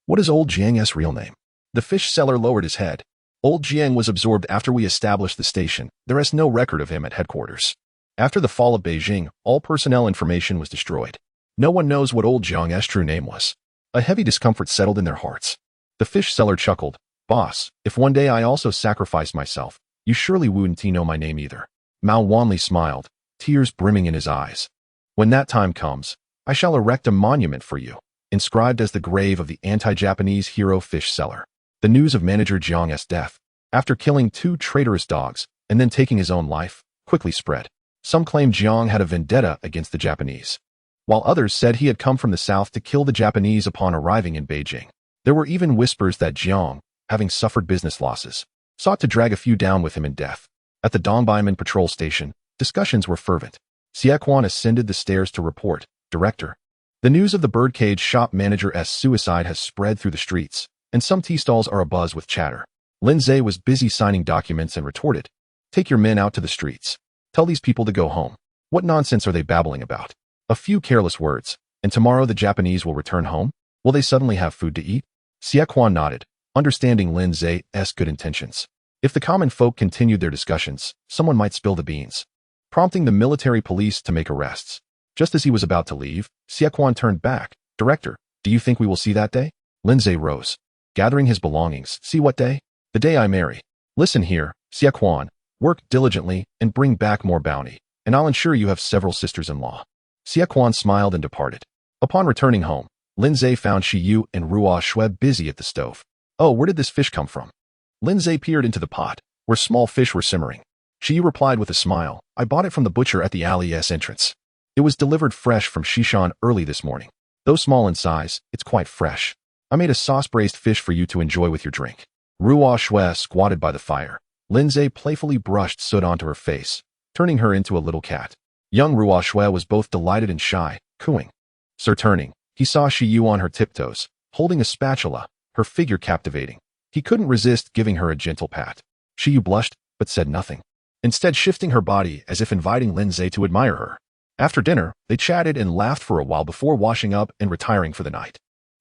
"What is old Jiang's real name?" The fish seller lowered his head. "Old Jiang was absorbed after we established the station. There is no record of him at headquarters. After the fall of Beijing, all personnel information was destroyed. No one knows what old Jiang's true name was." A heavy discomfort settled in their hearts. The fish seller chuckled. "Boss, if one day I also sacrificed myself, you surely wouldn't know my name either." Mao Wanli smiled, tears brimming in his eyes. "When that time comes, I shall erect a monument for you, inscribed as the grave of the anti-Japanese hero fish seller." The news of Manager Jiang's death, after killing 2 traitorous dogs and then taking his own life, quickly spread. Some claimed Jiang had a vendetta against the Japanese, while others said he had come from the south to kill the Japanese upon arriving in Beijing. There were even whispers that Jiang, having suffered business losses, sought to drag a few down with him in death. At the Dongbeiman patrol station, discussions were fervent. Xie ascended the stairs to report, "Director, the news of the birdcage shop manager's suicide has spread through the streets, and some tea stalls are abuzz with chatter." Lin Zhe was busy signing documents and retorted, "Take your men out to the streets. Tell these people to go home. What nonsense are they babbling about? A few careless words, and tomorrow the Japanese will return home? Will they suddenly have food to eat?" Xie nodded, understanding Lin Zhe's good intentions. If the common folk continued their discussions, someone might spill the beans, prompting the military police to make arrests. Just as he was about to leave, Xie turned back. "Director, do you think we will see that day?" Lin Zhe rose, gathering his belongings. "See what day?" "The day I marry." "Listen here, Xie, work diligently and bring back more bounty, and I'll ensure you have several sisters-in-law." Xie smiled and departed. Upon returning home, Lin Zhe found Shi Yu and Ruo Shui busy at the stove. "Oh, where did this fish come from?" Lin Zhe peered into the pot, where small fish were simmering. Shi Yu replied with a smile, "I bought it from the butcher at the alley's entrance. It was delivered fresh from Shishan early this morning. Though small in size, it's quite fresh. I made a sauce-braised fish for you to enjoy with your drink." Ruo Shui squatted by the fire. Lin Zhe playfully brushed soot onto her face, turning her into a little cat. Young Ruo Shui was both delighted and shy, cooing. Sir turning, he saw Shi Yu on her tiptoes, holding a spatula, her figure captivating. He couldn't resist giving her a gentle pat. Shi Yu blushed, but said nothing, instead shifting her body as if inviting Lin Zhe to admire her. After dinner, they chatted and laughed for a while before washing up and retiring for the night.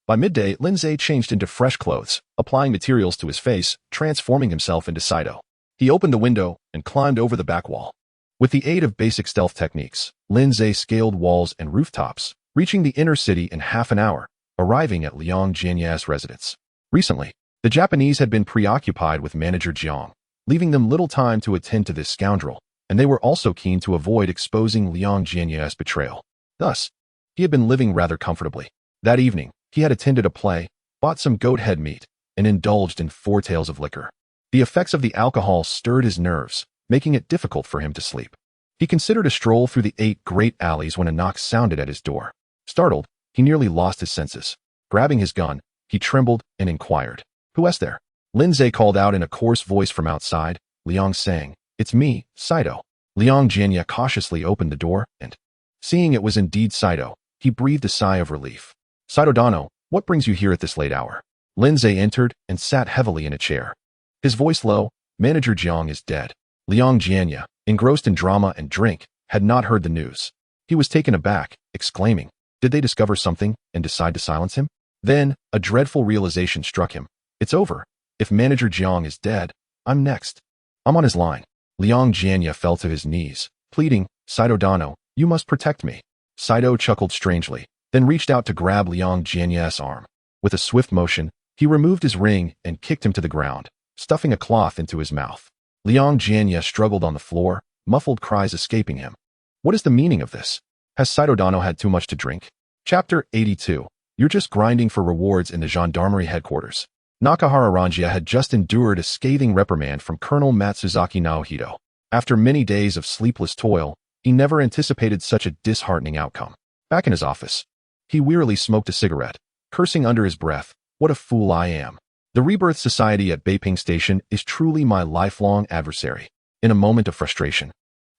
By midday, Lin Zhe changed into fresh clothes, applying materials to his face, transforming himself into Saito. He opened the window and climbed over the back wall. With the aid of basic stealth techniques, Lin Zhe scaled walls and rooftops, reaching the inner city in half an hour, arriving at Liang Jianya's residence. Recently, the Japanese had been preoccupied with Manager Jiang, leaving them little time to attend to this scoundrel, and they were also keen to avoid exposing Liang Jianya's betrayal. Thus, he had been living rather comfortably. That evening, he had attended a play, bought some goat head meat, and indulged in 4 tales of liquor. The effects of the alcohol stirred his nerves, making it difficult for him to sleep. He considered a stroll through the 8 great alleys when a knock sounded at his door. Startled, he nearly lost his senses. Grabbing his gun, he trembled and inquired, "Who is there?" Lin Zhe called out in a coarse voice from outside, Liang saying, "It's me, Saito." Liang Jianya cautiously opened the door, and, seeing it was indeed Saito, he breathed a sigh of relief. "Saito Dano, what brings you here at this late hour?" Lin Zhe entered and sat heavily in a chair. His voice low, "Manager Jiang is dead." Liang Jianya, engrossed in drama and drink, had not heard the news. He was taken aback, exclaiming, "Did they discover something and decide to silence him?" Then, a dreadful realization struck him. "It's over. If Manager Jiang is dead, I'm next. I'm on his line." Liang Jianya fell to his knees, pleading, "Saito Dano, you must protect me." Saito chuckled strangely, then reached out to grab Liang Jianya's arm. With a swift motion, he removed his ring and kicked him to the ground, stuffing a cloth into his mouth. Liang Jianya struggled on the floor, muffled cries escaping him. What is the meaning of this? Has Saito Dano had too much to drink? Chapter 82. You're just grinding for rewards in the gendarmerie headquarters. Nakahara Ranjia had just endured a scathing reprimand from Colonel Matsuzaki Naohito. After many days of sleepless toil, he never anticipated such a disheartening outcome. Back in his office, he wearily smoked a cigarette, cursing under his breath, "What a fool I am. The Rebirth Society at Beiping Station is truly my lifelong adversary." In a moment of frustration,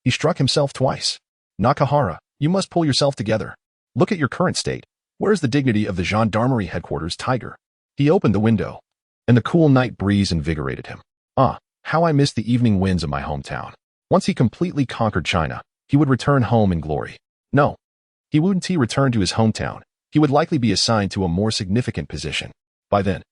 he struck himself twice. "Nakahara, you must pull yourself together. Look at your current state. Where is the dignity of the gendarmerie headquarters tiger?" He opened the window, and the cool night breeze invigorated him. Ah, how I missed the evening winds of my hometown. Once he completely conquered China, he would return home in glory. No, he wouldn't return to his hometown. He would likely be assigned to a more significant position. By then,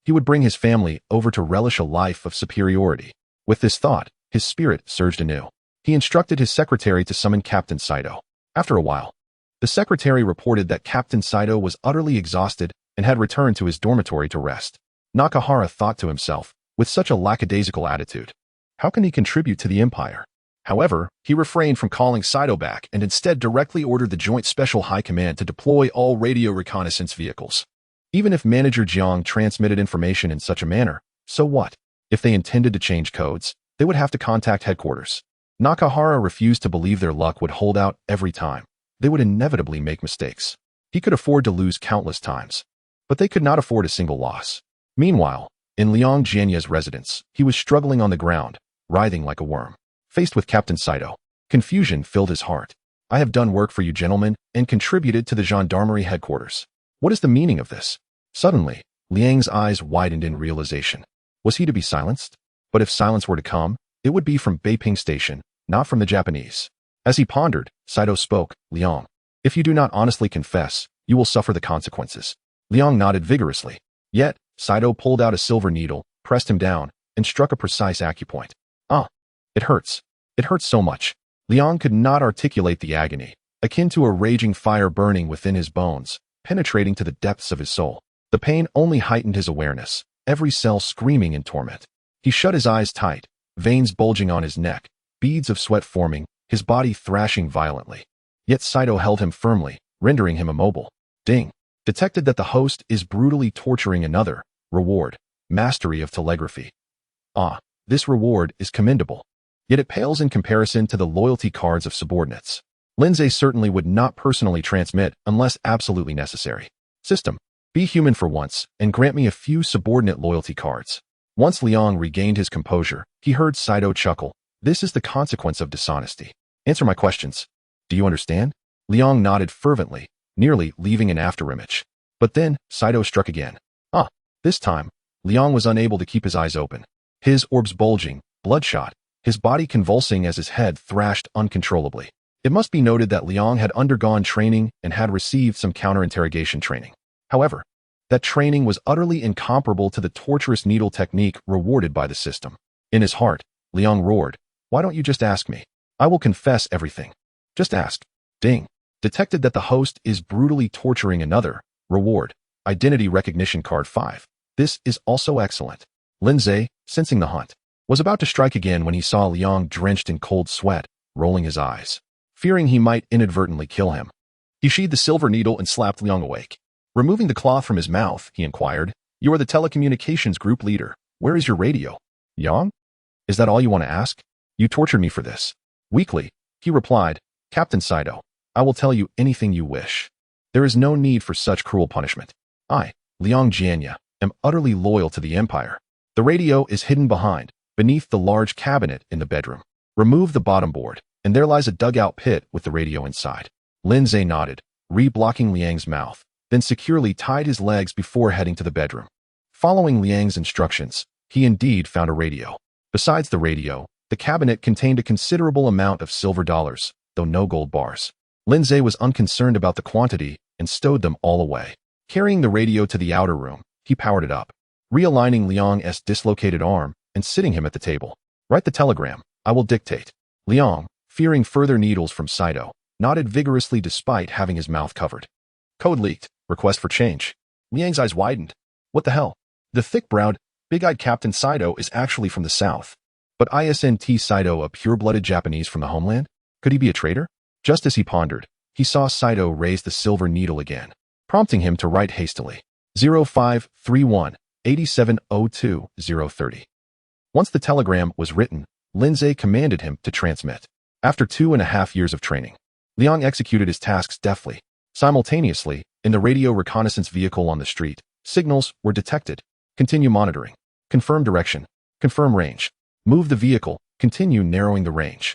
he would bring his family over to relish a life of superiority. With this thought, his spirit surged anew. He instructed his secretary to summon Captain Saito. After a while, the secretary reported that Captain Saito was utterly exhausted and had returned to his dormitory to rest. Nakahara thought to himself, with such a lackadaisical attitude, how can he contribute to the empire? However, he refrained from calling Saito back and instead directly ordered the Joint Special High Command to deploy all radio reconnaissance vehicles. Even if Manager Jiang transmitted information in such a manner, so what? If they intended to change codes, they would have to contact headquarters. Nakahara refused to believe their luck would hold out every time. They would inevitably make mistakes. He could afford to lose countless times, but they could not afford a single loss. Meanwhile, in Liang Jianya's residence, he was struggling on the ground, writhing like a worm. Faced with Captain Saito, confusion filled his heart. I have done work for you gentlemen and contributed to the gendarmerie headquarters. What is the meaning of this? Suddenly, Liang's eyes widened in realization. Was he to be silenced? But if silence were to come, it would be from Beiping Station, not from the Japanese. As he pondered, Saito spoke, Liang, if you do not honestly confess, you will suffer the consequences. Liang nodded vigorously. Yet, Saito pulled out a silver needle, pressed him down, and struck a precise acupoint. Ah, it hurts. It hurts so much. Liang could not articulate the agony, akin to a raging fire burning within his bones, penetrating to the depths of his soul. The pain only heightened his awareness, every cell screaming in torment. He shut his eyes tight, veins bulging on his neck, beads of sweat forming, his body thrashing violently. Yet Saito held him firmly, rendering him immobile. Ding. Detected that the host is brutally torturing another. Reward. Mastery of telegraphy. Ah, this reward is commendable. Yet it pales in comparison to the loyalty cards of subordinates. Lindsay certainly would not personally transmit unless absolutely necessary. System. Be human for once, and grant me a few subordinate loyalty cards. Once Liang regained his composure, he heard Saito chuckle. This is the consequence of dishonesty. Answer my questions. Do you understand? Liang nodded fervently, nearly leaving an afterimage. But then, Saito struck again. Ah, this time, Liang was unable to keep his eyes open. His orbs bulging, bloodshot, his body convulsing as his head thrashed uncontrollably. It must be noted that Liang had undergone training and had received some counter-interrogation training. However, that training was utterly incomparable to the torturous needle technique rewarded by the system. In his heart, Liang roared, why don't you just ask me? I will confess everything. Just ask. Ding. Detected that the host is brutally torturing another. Reward. Identity recognition card 5. This is also excellent. Lindsay, sensing the hunt, was about to strike again when he saw Liang drenched in cold sweat, rolling his eyes. Fearing he might inadvertently kill him, he sheathed the silver needle and slapped Liang awake. Removing the cloth from his mouth, he inquired, you are the telecommunications group leader. Where is your radio? Yang? Is that all you want to ask? You tortured me for this. Weakly, he replied, Captain Saito, I will tell you anything you wish. There is no need for such cruel punishment. I, Liang Jianya, am utterly loyal to the Empire. The radio is hidden beneath the large cabinet in the bedroom. Remove the bottom board, and there lies a dugout pit with the radio inside. Lindsay nodded, re-blocking Liang's mouth, then securely tied his legs before heading to the bedroom. Following Liang's instructions, he indeed found a radio. Besides the radio, the cabinet contained a considerable amount of silver dollars, though no gold bars. Lindsay was unconcerned about the quantity and stowed them all away. Carrying the radio to the outer room, he powered it up, realigning Liang's dislocated arm and sitting him at the table. Write the telegram. I will dictate. Liang, fearing further needles from Saito, nodded vigorously despite having his mouth covered. Code leaked. Request for change. Liang's eyes widened. What the hell? The thick-browed, big-eyed Captain Saito is actually from the south. But isn't Saito a pure-blooded Japanese from the homeland? Could he be a traitor? Just as he pondered, he saw Saito raise the silver needle again, prompting him to write hastily. 0531 8702 030. Once the telegram was written, Lindsay commanded him to transmit. After 2.5 years of training, Liang executed his tasks deftly. Simultaneously, in the radio reconnaissance vehicle on the street, signals were detected. Continue monitoring. Confirm direction. Confirm range. Move the vehicle. Continue narrowing the range.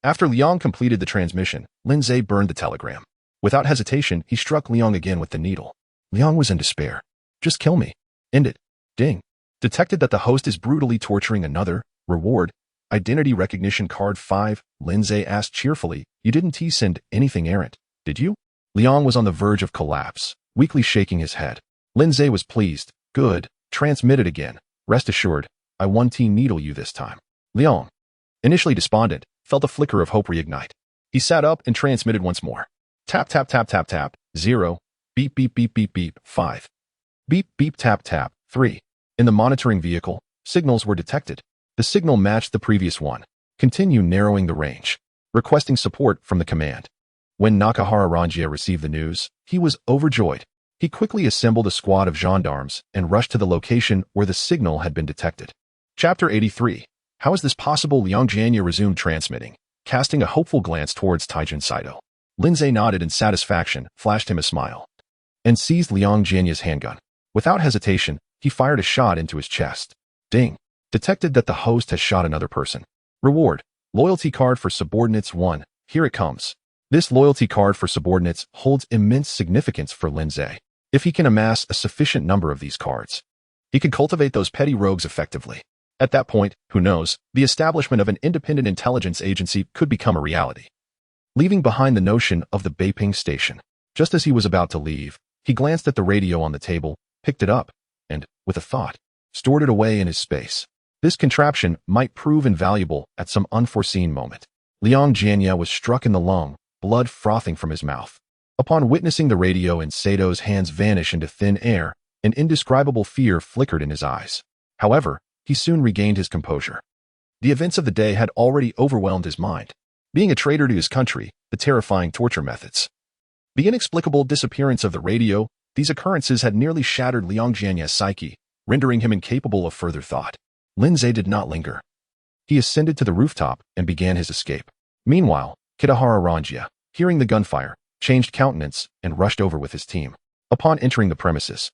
After Liang completed the transmission, Lindsay burned the telegram. Without hesitation, he struck Liang again with the needle. Liang was in despair. Just kill me. End it. Ding. Detected that the host is brutally torturing another. Reward. Identity recognition card 5. Lindsay asked cheerfully, You didn't send anything errant, did you? Liang was on the verge of collapse, weakly shaking his head. Lindsay was pleased. Good. Transmitted again. Rest assured, I won't needle you this time. Liang, initially despondent, felt a flicker of hope reignite. He sat up and transmitted once more. Tap, tap, tap, tap, tap. 0. Beep, beep, beep, beep, beep. 5. Beep, beep, tap, tap. 3. In the monitoring vehicle, signals were detected. The signal matched the previous one. Continue narrowing the range. Requesting support from the command. When Nakahara Ranjia received the news, he was overjoyed. He quickly assembled a squad of gendarmes and rushed to the location where the signal had been detected. Chapter 83. How is this possible? Liang Jianya resumed transmitting, casting a hopeful glance towards Taijin Saito. Lindsay nodded in satisfaction, flashed him a smile, and seized Liang Jianya's handgun. Without hesitation, he fired a shot into his chest. Ding. Detected that the host has shot another person. Reward. Loyalty card for subordinates 1. Here it comes. This loyalty card for subordinates holds immense significance for Lindsay. If he can amass a sufficient number of these cards, he can cultivate those petty rogues effectively. At that point, who knows, the establishment of an independent intelligence agency could become a reality. Leaving behind the notion of the Beiping Station. Just as he was about to leave, he glanced at the radio on the table, picked it up, and, with a thought, stored it away in his space. This contraption might prove invaluable at some unforeseen moment. Liang Jianya was struck in the lung, blood frothing from his mouth. Upon witnessing the radio and Sato's hands vanish into thin air, an indescribable fear flickered in his eyes. However, he soon regained his composure. The events of the day had already overwhelmed his mind. Being a traitor to his country, the terrifying torture methods, the inexplicable disappearance of the radio, these occurrences had nearly shattered Liang Jianya's psyche, rendering him incapable of further thought. Lindsay did not linger. He ascended to the rooftop and began his escape. Meanwhile, Kitahara Ranjia, hearing the gunfire, changed countenance and rushed over with his team. Upon entering the premises,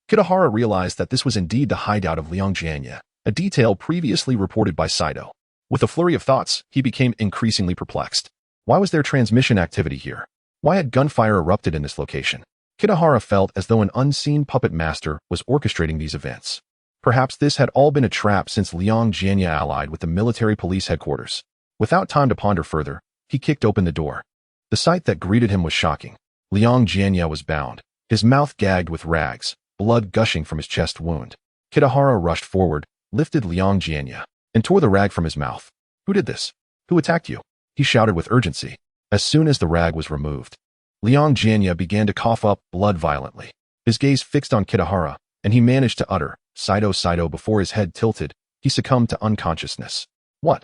Kitahara realized that this was indeed the hideout of Liang Jianya, a detail previously reported by Saito. With a flurry of thoughts, he became increasingly perplexed. Why was there transmission activity here? Why had gunfire erupted in this location? Kitahara felt as though an unseen puppet master was orchestrating these events. Perhaps this had all been a trap since Liang Jianya allied with the military police headquarters. Without time to ponder further, he kicked open the door. The sight that greeted him was shocking. Liang Jianya was bound, his mouth gagged with rags, blood gushing from his chest wound. Kitahara rushed forward, lifted Liang Jianya, and tore the rag from his mouth. Who did this? Who attacked you? He shouted with urgency. As soon as the rag was removed, Liang Jianya began to cough up blood violently. His gaze fixed on Kitahara, and he managed to utter, Saito, Saito, before his head tilted. He succumbed to unconsciousness. What?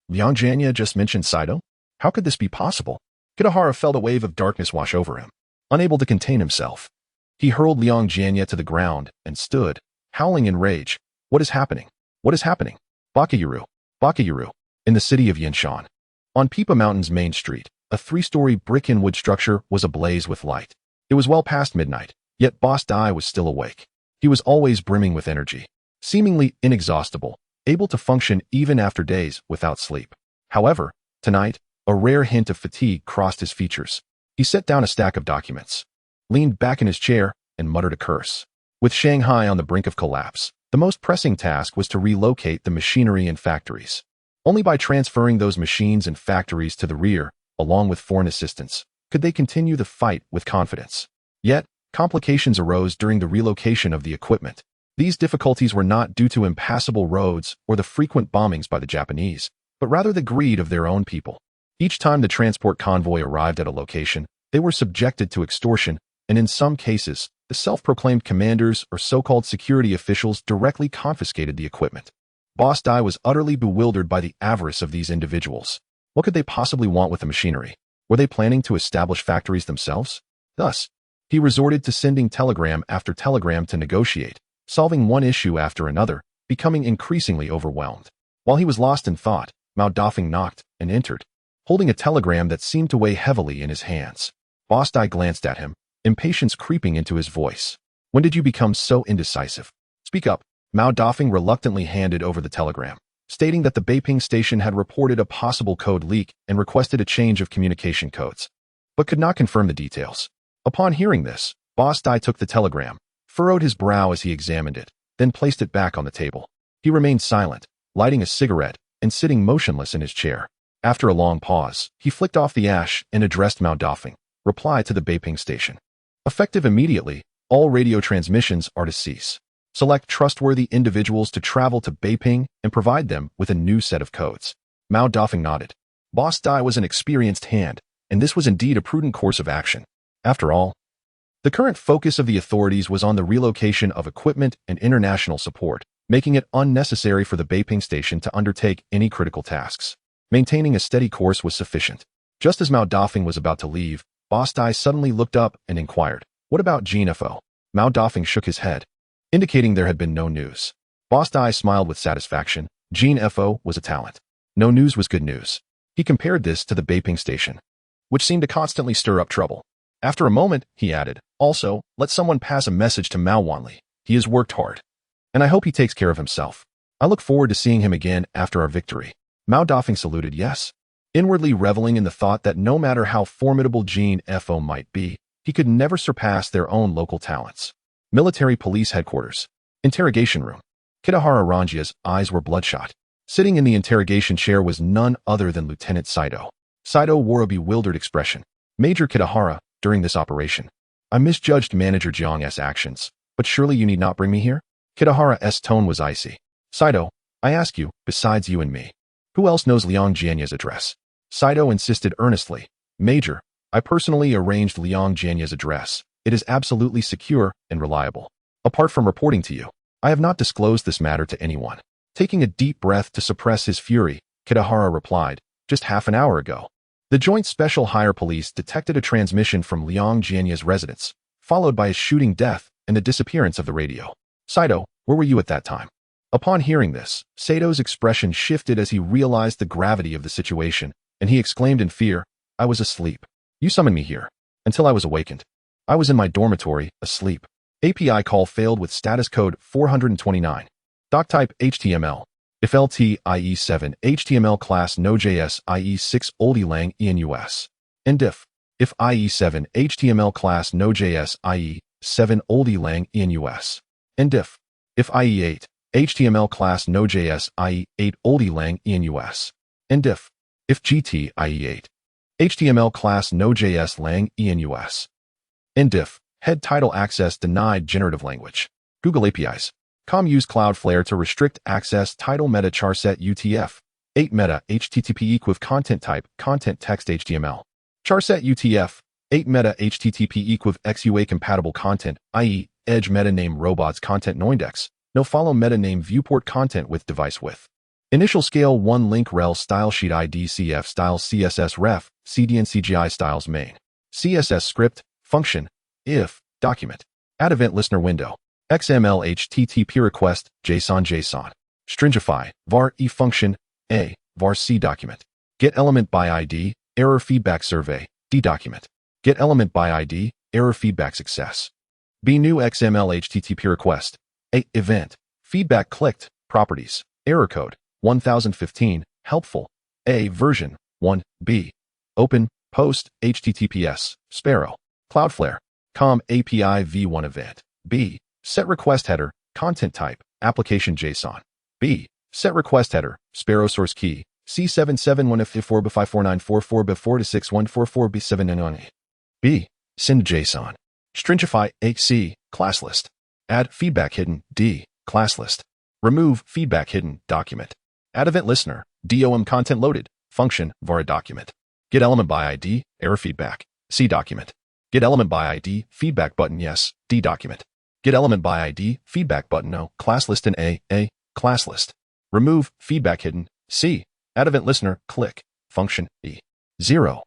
Liang Jianya just mentioned Saito? How could this be possible? Kitahara felt a wave of darkness wash over him. Unable to contain himself, he hurled Liang Jianya to the ground and stood, howling in rage. What is happening? What is happening? Bakayuru. Bakayuru. In the city of Yanshan. On Pipa Mountain's main street, a 3-story brick-and-wood structure was ablaze with light. It was well past midnight, yet Boss Dai was still awake. He was always brimming with energy, seemingly inexhaustible, able to function even after days without sleep. However, tonight, a rare hint of fatigue crossed his features. He set down a stack of documents, leaned back in his chair, and muttered a curse. With Shanghai on the brink of collapse, the most pressing task was to relocate the machinery and factories. Only by transferring those machines and factories to the rear, along with foreign assistance, could they continue the fight with confidence. Yet, complications arose during the relocation of the equipment. These difficulties were not due to impassable roads or the frequent bombings by the Japanese, but rather the greed of their own people. Each time the transport convoy arrived at a location, they were subjected to extortion, and in some cases, the self-proclaimed commanders or so-called security officials directly confiscated the equipment. Boss Dai was utterly bewildered by the avarice of these individuals. What could they possibly want with the machinery? Were they planning to establish factories themselves? Thus, he resorted to sending telegram after telegram to negotiate, solving one issue after another, becoming increasingly overwhelmed. While he was lost in thought, Mao Dafeng knocked and entered, holding a telegram that seemed to weigh heavily in his hands. Boss Dai glanced at him, impatience creeping into his voice. When did you become so indecisive? Speak up. Mao Dafeng reluctantly handed over the telegram, stating that the Beiping Station had reported a possible code leak and requested a change of communication codes, but could not confirm the details. Upon hearing this, Boss Dai took the telegram, furrowed his brow as he examined it, then placed it back on the table. He remained silent, lighting a cigarette and sitting motionless in his chair. After a long pause, he flicked off the ash and addressed Mao Dafeng. Reply to the Beiping Station. Effective immediately, all radio transmissions are to cease. Select trustworthy individuals to travel to Beiping and provide them with a new set of codes. Mao Dafeng nodded. Boss Dai was an experienced hand, and this was indeed a prudent course of action. After all, the current focus of the authorities was on the relocation of equipment and international support, making it unnecessary for the Beiping Station to undertake any critical tasks. Maintaining a steady course was sufficient. Just as Mao Dafeng was about to leave, Boss Dai suddenly looked up and inquired, "What about Jean Fo?" Mao Dafeng shook his head, indicating there had been no news. Boss Dai smiled with satisfaction. Jean Fo was a talent. No news was good news. He compared this to the Beiping Station, which seemed to constantly stir up trouble. After a moment, he added, "Also, let someone pass a message to Mao Wanli. He has worked hard, and I hope he takes care of himself. I look forward to seeing him again after our victory." Mao Dafeng saluted yes, inwardly reveling in the thought that no matter how formidable Jean Fo might be, he could never surpass their own local talents. Military Police Headquarters. Interrogation Room. Kitahara Ranjia's eyes were bloodshot. Sitting in the interrogation chair was none other than Lieutenant Saito. Saito wore a bewildered expression. "Major Kitahara, during this operation, I misjudged Manager Jiang's actions, but surely you need not bring me here?" Kitahara's tone was icy. "Saito, I ask you, besides you and me, who else knows Liang Jianya's address?" Saito insisted earnestly. "Major, I personally arranged Liang Jianya's address. It is absolutely secure and reliable. Apart from reporting to you, I have not disclosed this matter to anyone." Taking a deep breath to suppress his fury, Kitahara replied, "Just half an hour ago, the Joint Special Hire Police detected a transmission from Liang Jianya's residence, followed by a shooting death and the disappearance of the radio. Saito, where were you at that time?" Upon hearing this, Saito's expression shifted as he realized the gravity of the situation, and he exclaimed in fear, "I was asleep. You summoned me here. Until I was awakened, I was in my dormitory, asleep." API call failed with status code 429. Doc type HTML. If LT IE7 HTML class Node.js IE6 oldie lang ENUS. And if IE7 HTML class Node.js IE7 oldie lang ENUS. And if IE8 HTML class Node.js IE8 oldie lang ENUS. And if GT IE8 HTML class Node.js lang ENUS. And if head title access denied generative language. Google APIs. Com use Cloudflare to restrict access title meta charset UTF. 8 meta HTTP equiv content type content text HTML. Charset UTF. 8 meta HTTP equiv XUA compatible content, i.e. edge meta name robots content noindex. No follow meta name viewport content with device width. Initial scale 1 link rel style sheet ID CF styles CSS ref CDN CGI styles main. CSS script function if document. Add event listener window. XML HTTP request JSON. Stringify var e function a var c document. Get element by ID error feedback survey d document. Get element by ID error feedback success. B new XML HTTP request a event feedback clicked properties error code 1015 helpful a version 1 b open post HTTPS Sparrow Cloudflare com API v1 event b set request header content type application JSON b set request header Sparrow source key C771F4 B54944 B4261444 B799 b send JSON stringify c class list add feedback hidden d class list remove feedback hidden document add event listener DOM content loaded function var document get element by ID error feedback c document get element by ID feedback button yes d document get element by ID feedback button no class list in a class list remove feedback hidden c add event listener click function e 0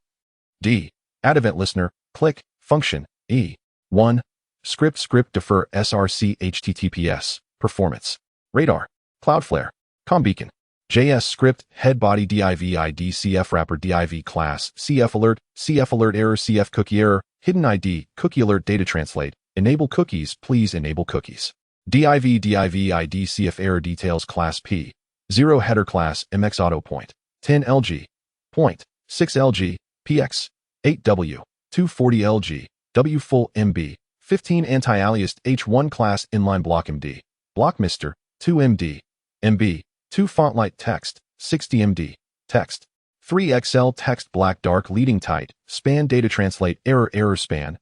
d add event listener click function e 1 script defer src https performance radar Cloudflare com beacon JS script head body div ID cf wrapper div class cf alert error cf cookie error hidden ID cookie alert data translate enable cookies please enable cookies div ID cf error details class p 0 header class mx auto point 10 lg point 6 lg px 8w 240 lg w full mb 15 anti-aliased h1 class inline block md block mister 2 md mb 2 font light text 60 md text 3XL text black dark leading tight, span data translate error span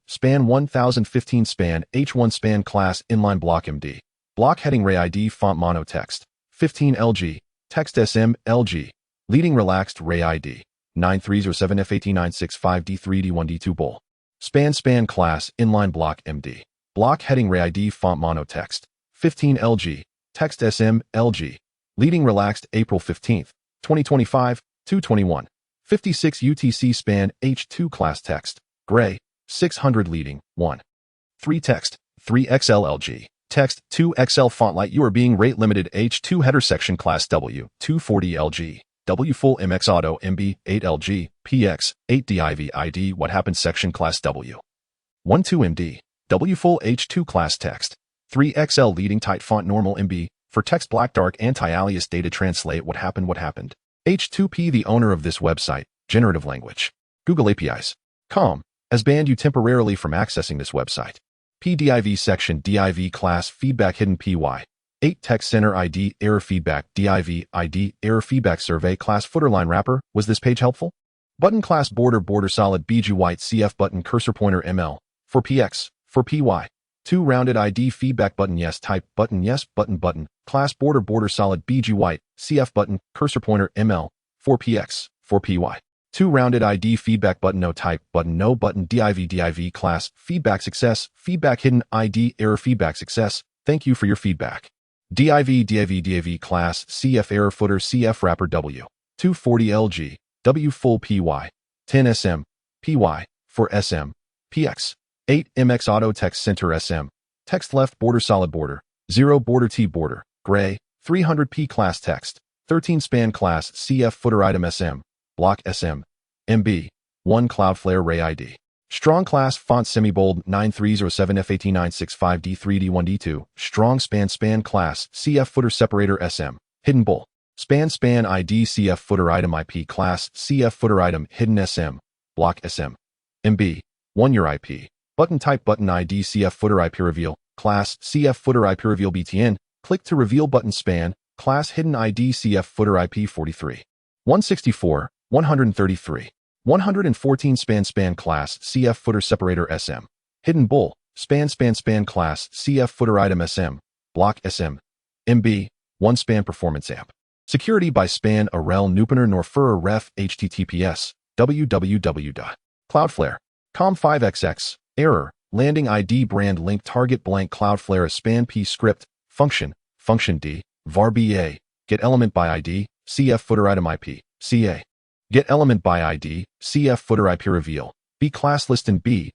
1015 span H1 span class inline block MD. Block heading ray ID font mono text 15 LG, text SM LG, leading relaxed ray ID 9307F18965D3D1D2 bull. Span class inline block MD. Block heading ray ID font mono text 15 LG, text SM LG, leading relaxed April 15th, 2025, 221. 56 UTC span H2 class text, gray, 600 leading, 1. 3 text, 3XL LG, text, 2XL font light you are being rate limited H2 header section class W, 240 LG, W full MX auto MB, 8 LG, PX, 8 DIV ID what happened section class W. 12 MD, W full H2 class text, 3XL leading tight font normal MB, for text black dark anti-alias data translate what happened. H2P the owner of this website, generative language, Google APIs, com, has banned you temporarily from accessing this website. PDIV section DIV class feedback hidden PY, 8 text center ID error feedback DIV ID error feedback survey class footerline wrapper. Was this page helpful? Button class border solid BG white CF button cursor pointer ML, for PX, for PY. 2 rounded ID feedback button yes type button yes button class border solid BG white CF button cursor pointer ML for PX for PY. 2 rounded ID feedback button no type button no button div class feedback success feedback hidden ID error feedback success. Thank you for your feedback. div class CF error footer CF wrapper W 240 LG W full PY 10 SM PY for SM PX 8 MX auto text center SM, text left border solid border, 0 border T border, gray, 300p class text, 13 span class CF footer item SM, block SM, MB, 1 Cloudflare ray ID. Strong class font semi-bold 9307F18965D3D1D2, strong span class CF footer separator SM, hidden bull. Span ID CF footer item IP class CF footer item hidden SM, block SM, MB, 1 your IP. Button type button ID CF footer IP reveal, class CF footer IP reveal BTN, click to reveal button span, class hidden ID CF footer IP 43. 164, 133, 114 span class CF footer separator SM, hidden bull, span class CF footer item SM, block SM, MB, 1 span performance amp. Security by span rel nupener nor furrer ref https www.cloudflare.com 5xx. Error, landing ID brand link target blank Cloudflare a span P script, function D, var BA, get element by ID, CF footer item IP, CA. Get element by ID, CF footer IP reveal, B class list and B,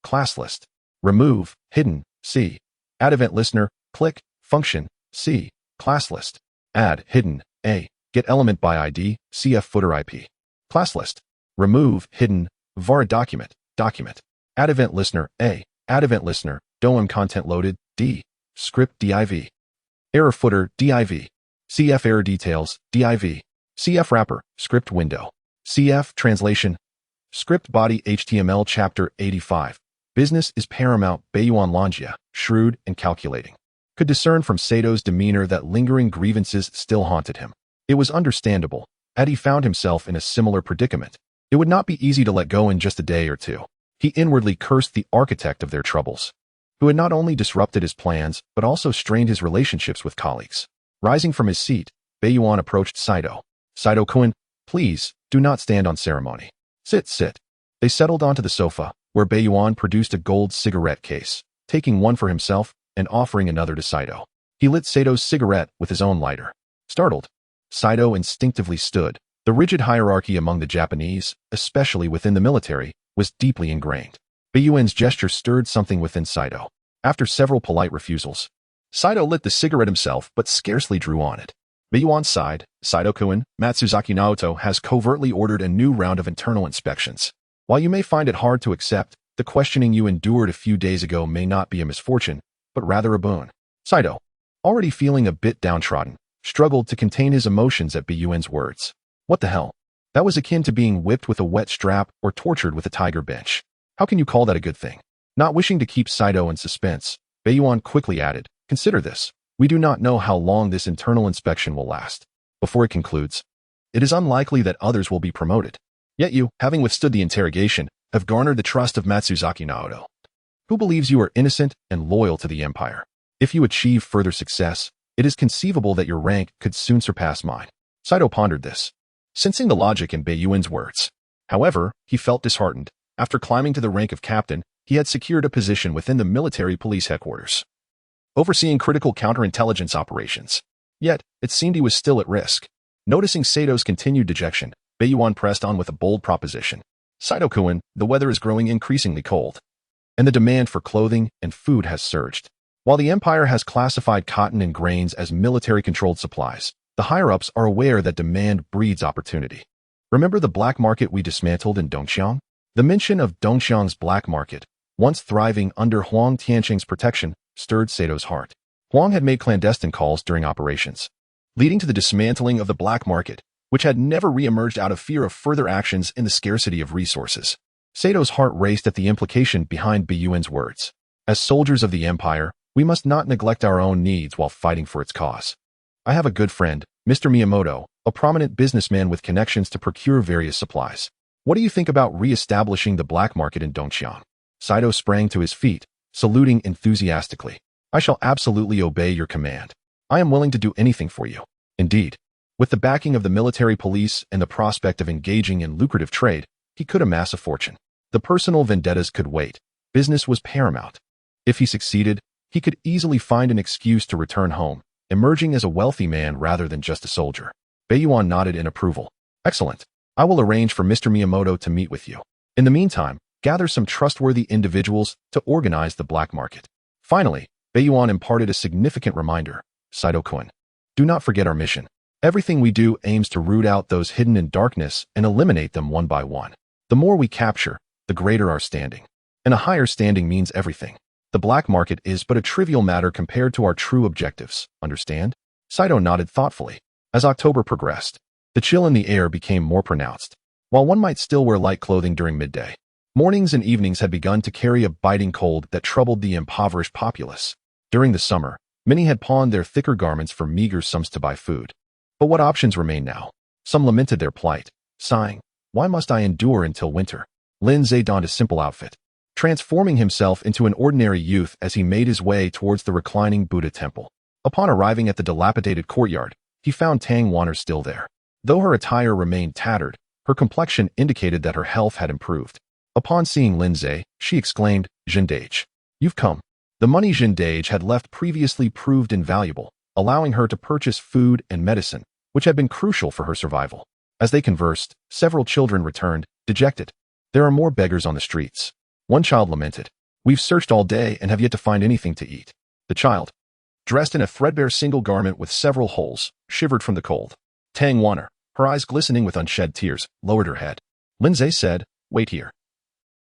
class list. Remove, hidden, C. Add event listener, click, function, C, class list. Add, hidden, A. Get element by ID, CF footer IP. Class list. Remove, hidden, var document. Add event listener, A. Add event listener, DOM content loaded, D. Script div. Error footer, div. CF error details, div. CF wrapper, script window. CF translation. Script body HTML chapter 85. Business is paramount. Beiyuan Longjia, shrewd and calculating, could discern from Sato's demeanor that lingering grievances still haunted him. It was understandable, had he found himself in a similar predicament. It would not be easy to let go in just a day or two. He inwardly cursed the architect of their troubles, who had not only disrupted his plans, but also strained his relationships with colleagues. Rising from his seat, Beiyuan approached Saito. Saito-kun, please, do not stand on ceremony. Sit. They settled onto the sofa, where Beiyuan produced a gold cigarette case, taking one for himself and offering another to Saito. He lit Sato's cigarette with his own lighter. Startled, Saito instinctively stood. The rigid hierarchy among the Japanese, especially within the military, was deeply ingrained. Beiyuan's gesture stirred something within Saito. After several polite refusals, Saito lit the cigarette himself but scarcely drew on it. Beiyuan sighed. Saito-kun, Matsuzaki Naoto has covertly ordered a new round of internal inspections. While you may find it hard to accept, the questioning you endured a few days ago may not be a misfortune, but rather a boon. Saito, already feeling a bit downtrodden, struggled to contain his emotions at Beiyuan's words. What the hell? That was akin to being whipped with a wet strap or tortured with a tiger bench. How can you call that a good thing? Not wishing to keep Saito in suspense, Beiyuan quickly added, consider this. We do not know how long this internal inspection will last. Before it concludes, it is unlikely that others will be promoted. Yet you, having withstood the interrogation, have garnered the trust of Matsuzaki Naoto, who believes you are innocent and loyal to the empire. If you achieve further success, it is conceivable that your rank could soon surpass mine. Saito pondered this, sensing the logic in Beiyuan's words. However, he felt disheartened. After climbing to the rank of captain, he had secured a position within the military police headquarters, overseeing critical counterintelligence operations. Yet, it seemed he was still at risk. Noticing Sato's continued dejection, Beiyuan pressed on with a bold proposition. Saito-kun, the weather is growing increasingly cold, and the demand for clothing and food has surged. While the empire has classified cotton and grains as military-controlled supplies, the higher-ups are aware that demand breeds opportunity. Remember the black market we dismantled in Dongxiang? The mention of Dongxiang's black market, once thriving under Huang Tianqing's protection, stirred Sato's heart. Huang had made clandestine calls during operations, leading to the dismantling of the black market, which had never re-emerged out of fear of further actions in the scarcity of resources. Sato's heart raced at the implication behind Beiyuan's words. As soldiers of the empire, we must not neglect our own needs while fighting for its cause. I have a good friend, Mr. Miyamoto, a prominent businessman with connections to procure various supplies. What do you think about re-establishing the black market in Dongxiang? Saito sprang to his feet, saluting enthusiastically. I shall absolutely obey your command. I am willing to do anything for you. Indeed, with the backing of the military police and the prospect of engaging in lucrative trade, he could amass a fortune. The personal vendettas could wait. Business was paramount. If he succeeded, he could easily find an excuse to return home, emerging as a wealthy man rather than just a soldier. Beiyuan nodded in approval. Excellent. I will arrange for Mr. Miyamoto to meet with you. In the meantime, gather some trustworthy individuals to organize the black market. Finally, Beiyuan imparted a significant reminder. Saito-kun, do not forget our mission. Everything we do aims to root out those hidden in darkness and eliminate them one by one. The more we capture, the greater our standing. And a higher standing means everything. The black market is but a trivial matter compared to our true objectives, understand? Saito nodded thoughtfully. As October progressed, the chill in the air became more pronounced. While one might still wear light clothing during midday, mornings and evenings had begun to carry a biting cold that troubled the impoverished populace. During the summer, many had pawned their thicker garments for meager sums to buy food. But what options remained now? Some lamented their plight, sighing, why must I endure until winter? Lin Zhe donned a simple outfit, transforming himself into an ordinary youth as he made his way towards the reclining Buddha temple. Upon arriving at the dilapidated courtyard, he found Tang Wanner still there. Though her attire remained tattered, her complexion indicated that her health had improved. Upon seeing Lin Zhe, she exclaimed, Zhendage, you've come. The money Zhendage had left previously proved invaluable, allowing her to purchase food and medicine, which had been crucial for her survival. As they conversed, several children returned, dejected. There are more beggars on the streets. One child lamented, we've searched all day and have yet to find anything to eat. The child, dressed in a threadbare single garment with several holes, shivered from the cold. Tang Wanner, her eyes glistening with unshed tears, lowered her head. Lin Zhe said, wait here.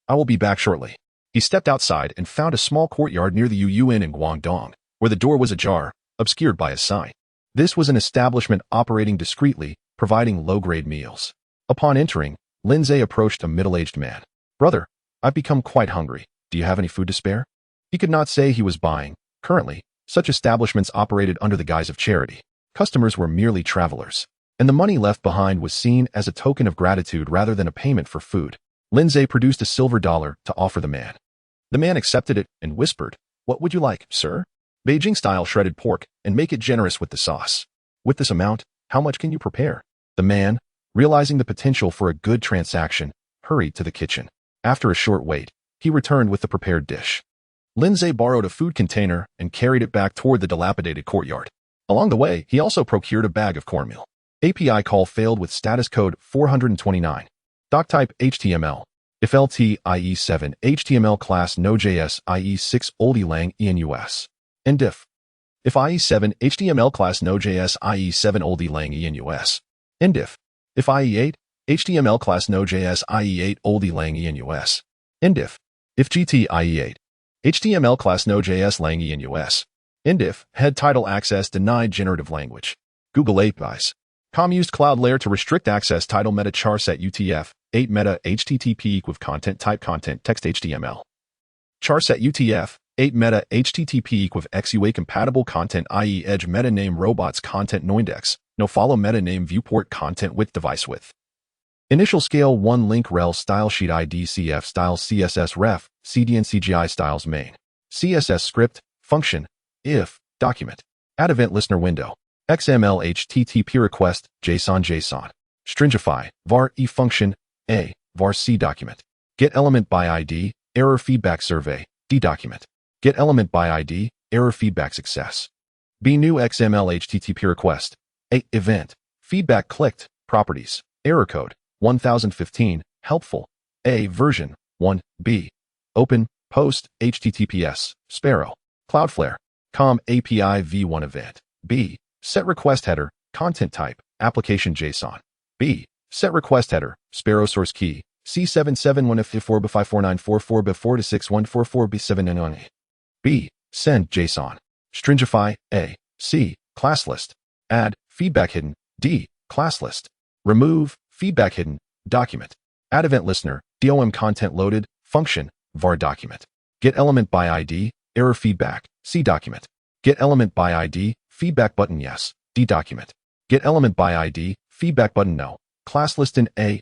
I will be back shortly. He stepped outside and found a small courtyard near the Yu Inn in Guangdong, where the door was ajar, obscured by a sign. This was an establishment operating discreetly, providing low-grade meals. Upon entering, Lin Zhe approached a middle-aged man. Brother, I've become quite hungry. Do you have any food to spare? He could not say he was buying. Currently, such establishments operated under the guise of charity. Customers were merely travelers, and the money left behind was seen as a token of gratitude rather than a payment for food. Lin Zhe produced a silver dollar to offer the man. The man accepted it and whispered, what would you like, sir? Beijing-style shredded pork, and make it generous with the sauce. With this amount, how much can you prepare? The man, realizing the potential for a good transaction, hurried to the kitchen. After a short wait, he returned with the prepared dish. Lin Zhe borrowed a food container and carried it back toward the dilapidated courtyard. Along the way, he also procured a bag of cornmeal. API call failed with status code 429. Doc type HTML. If LT IE7 HTML class Node.js IE6 oldie lang enus. And if IE7 HTML class Node.js IE7 oldie lang enus. And if IE8 HTML class Node.js IE8 oldie lang enus. And if GT IE8 HTML class Node.js lang enus. And if head title access denied generative language. Google APIs. Com used cloud layer to restrict access title meta char set UTF 8 meta HTTP with content type content text HTML. Char set UTF 8 meta HTTP equals XUA compatible content, i.e. edge meta name robots content no index, no follow meta name viewport content with device width. Initial scale 1 link rel style sheet ID CF styles CSS ref, CDN CGI styles main. CSS script, function, if, document. Add event listener window. XML HTTP request, JSON. Stringify, var e function, a, var c document. Get element by ID, error feedback survey, d document. Get element by ID, error feedback success. B new XML HTTP request. A, event. Feedback clicked, properties, error code, 1015, helpful. A, version, 1, B. Open, post, HTTPS, Sparrow, Cloudflare, COM API v1 event. B, set request header, content type, application JSON. B, set request header, Sparrow source key, C771F54B54944B4 to 6144B7N1. B, send JSON. Stringify, A. C, class list. Add, feedback hidden, D, class list. Remove, feedback hidden, document. Add event listener, DOM content loaded, function, var document. Get element by ID, error feedback, C document. Get element by ID, feedback button yes, D document. Get element by ID, feedback button no, class list in A,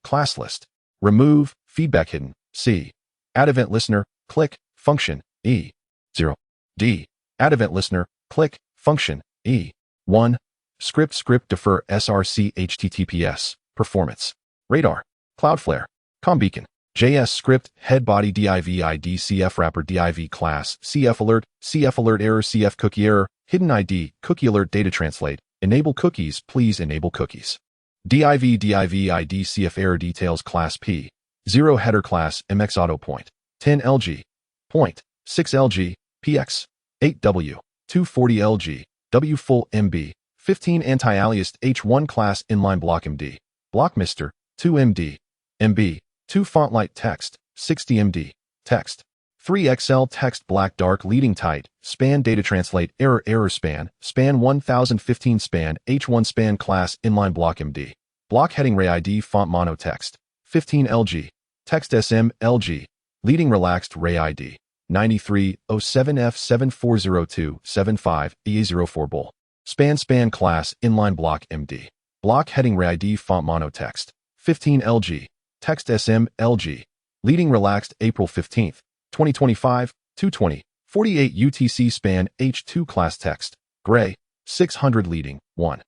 class list. Remove, feedback hidden, C. Add event listener, click, function, E. 0. D. Add event listener, click, function, E. 1. Script defer src HTTPS, performance. Radar, Cloudflare, ComBeacon, JS script, head body div ID CF wrapper div class, CF alert error CF cookie error, hidden ID, cookie alert data translate, enable cookies, please enable cookies. div ID CF error details class P, 0 header class MX auto point, 10 LG, point, 6 LG, PX, 8 W, 240 LG, W full MB, 15 anti-aliased H1 class inline block MD, block Mr, 2 MD, MB, 2 font light text, 60 MD, text, 3 XL text black dark leading tight, span data translate error span 1015 span H1 span class inline block MD, block heading ray ID font mono text, 15 LG, text SM LG, leading relaxed ray ID, 9307F740275 EA04 bull, span class inline block MD, block heading ray ID font mono text, 15 LG, text SM LG, leading relaxed April 15th, 2025, 2:20, 48 UTC span H2 class text, gray, 600 leading, 1.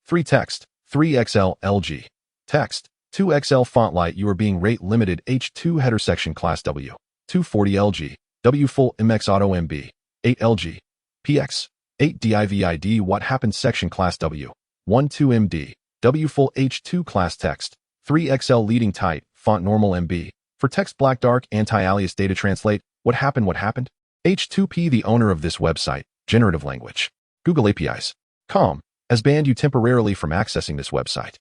3 text, 3XL LG, text, 2XL font light you are being rate limited H2 header section class W, 240 LG, W full MX auto MB, 8 LG, PX, 8 div ID what happened section class W, 12 MD, W full H2 class text, 3XL leading tight, font normal MB, for text black dark anti-alias data translate, what happened? H2P the owner of this website, generative language, Google APIs, COM, has banned you temporarily from accessing this website.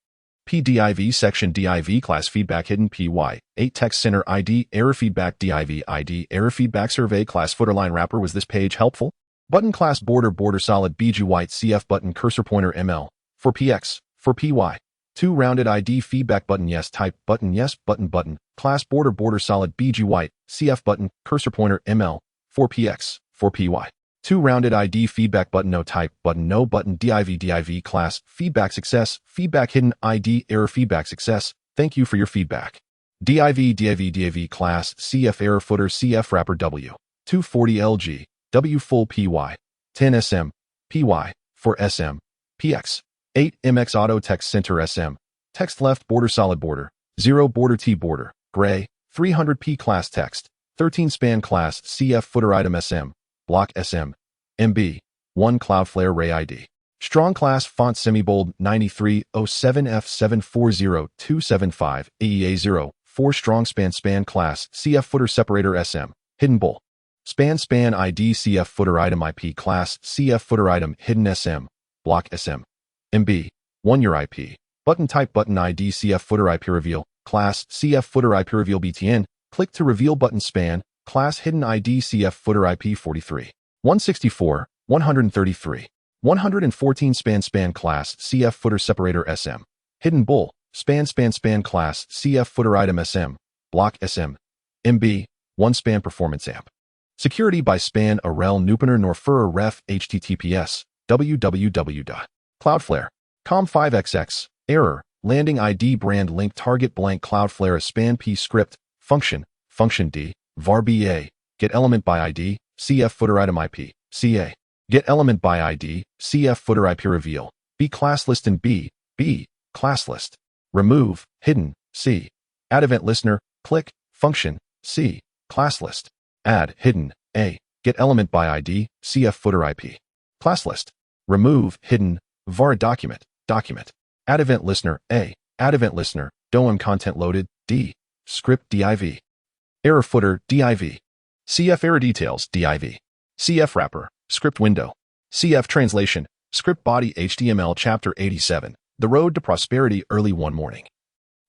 PDIV section div class feedback hidden PY, 8 text center ID, error feedback div ID, error feedback survey class footerline wrapper was this page helpful? Button class border solid BG white CF button cursor pointer ML, for PX, for PY. 2 rounded ID feedback button yes type button yes button class border solid BG white CF button cursor pointer ML for PX for PY 2 rounded ID feedback button no type button no button div class feedback success feedback hidden ID error feedback success thank you for your feedback div class CF error footer CF wrapper W 240 LG W full PY 10 SM PY for SM PX 8 MX auto text center SM, text left border solid border, 0 border T border, gray, 300p class text, 13 span class CF footer item SM, block SM, MB, 1 Cloudflare ray ID. Strong class font semi-bold 9307F740275 AEA0, 4 strong span class CF footer separator SM, hidden bull. Span ID CF footer item IP class CF footer item hidden SM, block SM. MB, 1 your IP, button type button ID CF footer IP reveal, class CF footer IP reveal BTN, click to reveal button span, class hidden ID CF footer IP 43, 164, 133, 114 span class CF footer separator SM, hidden bull, span class CF footer item SM, block SM, MB, 1 span performance amp. Security by span a rel nupener nor fur ref https www.cloudflare.com 5xx error landing ID brand link target blank Cloudflare a span p script function d var ba get element by ID cf footer item IP ca get element by ID cf footer IP reveal b class list and b class list remove hidden c add event listener click function c class list add hidden a get element by ID cf footer IP class list remove hidden var document add event listener a add event listener dom content loaded d script div error footer div cf error details div cf wrapper script window cf translation script body HTML chapter 87 the road to prosperity early one morning.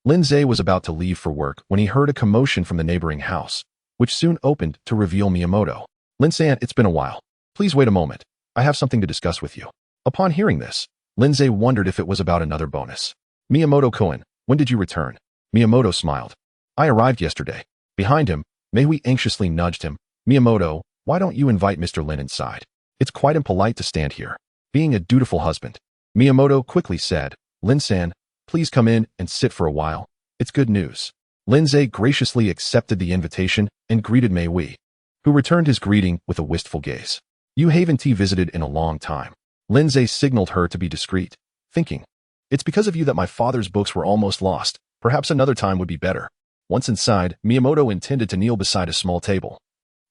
Lindsay was about to leave for work when he heard a commotion from the neighboring house, which soon opened to reveal Miyamoto. Lindsay, it's been a while. Please wait a moment. I have something to discuss with you. Upon hearing this, Lindsay wondered if it was about another bonus. Miyamoto-kun, when did you return? Miyamoto smiled. I arrived yesterday. Behind him, Mei-hui anxiously nudged him. Miyamoto, why don't you invite Mr. Lin inside? It's quite impolite to stand here. Being a dutiful husband. Miyamoto quickly said, Lin-san, please come in and sit for a while. It's good news. Lindsay graciously accepted the invitation and greeted Mei-hui, who returned his greeting with a wistful gaze. You haven't visited in a long time. Lindsay signaled her to be discreet, thinking, it's because of you that my father's books were almost lost. Perhaps another time would be better. Once inside, Miyamoto intended to kneel beside a small table.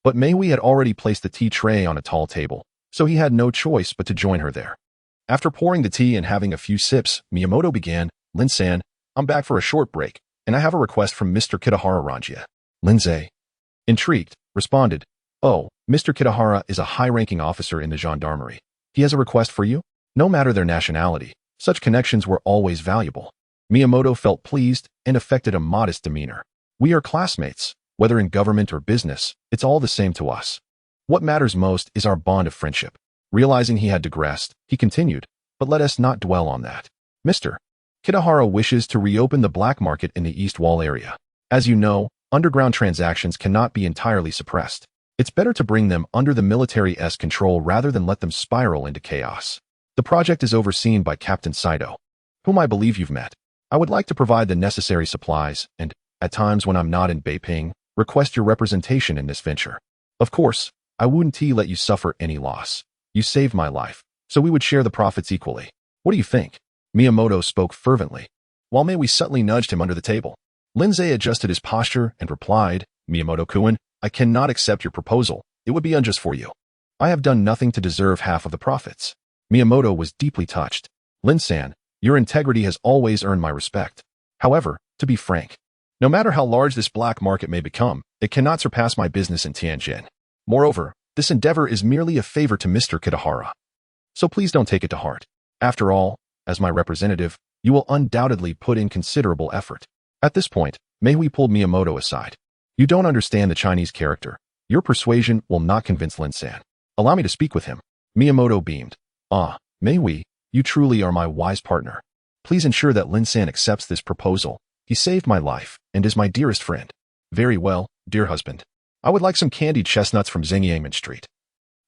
But Mei-hui had already placed the tea tray on a tall table, so he had no choice but to join her there. After pouring the tea and having a few sips, Miyamoto began, Lin-san, I'm back for a short break, and I have a request from Mr. Kitahara Ranjia. Lindsay, intrigued, responded, oh, Mr. Kitahara is a high-ranking officer in the gendarmerie. He has a request for you? No matter their nationality, such connections were always valuable. Miyamoto felt pleased and affected a modest demeanor. We are classmates. Whether in government or business, it's all the same to us. What matters most is our bond of friendship. Realizing he had digressed, he continued, but let us not dwell on that. Mr. Kitahara wishes to reopen the black market in the East Wall area. As you know, underground transactions cannot be entirely suppressed. It's better to bring them under the military's control rather than let them spiral into chaos. The project is overseen by Captain Saito, whom I believe you've met. I would like to provide the necessary supplies and, at times when I'm not in Beiping, request your representation in this venture. Of course, I wouldn't let you suffer any loss. You saved my life, so we would share the profits equally. What do you think? Miyamoto spoke fervently, while Mei-hui subtly nudged him under the table. Lindsay adjusted his posture and replied, Miyamoto-kun, I cannot accept your proposal. It would be unjust for you. I have done nothing to deserve half of the profits. Miyamoto was deeply touched. Lin-san, your integrity has always earned my respect. However, to be frank, no matter how large this black market may become, it cannot surpass my business in Tianjin. Moreover, this endeavor is merely a favor to Mr. Kitahara. So please don't take it to heart. After all, as my representative, you will undoubtedly put in considerable effort. At this point, Mei-hui pulled Miyamoto aside. You don't understand the Chinese character. Your persuasion will not convince Lin-san. Allow me to speak with him. Miyamoto beamed. Ah, Mei-hui, you truly are my wise partner. Please ensure that Lin-san accepts this proposal. He saved my life and is my dearest friend. Very well, dear husband. I would like some candied chestnuts from Xingyangman Street.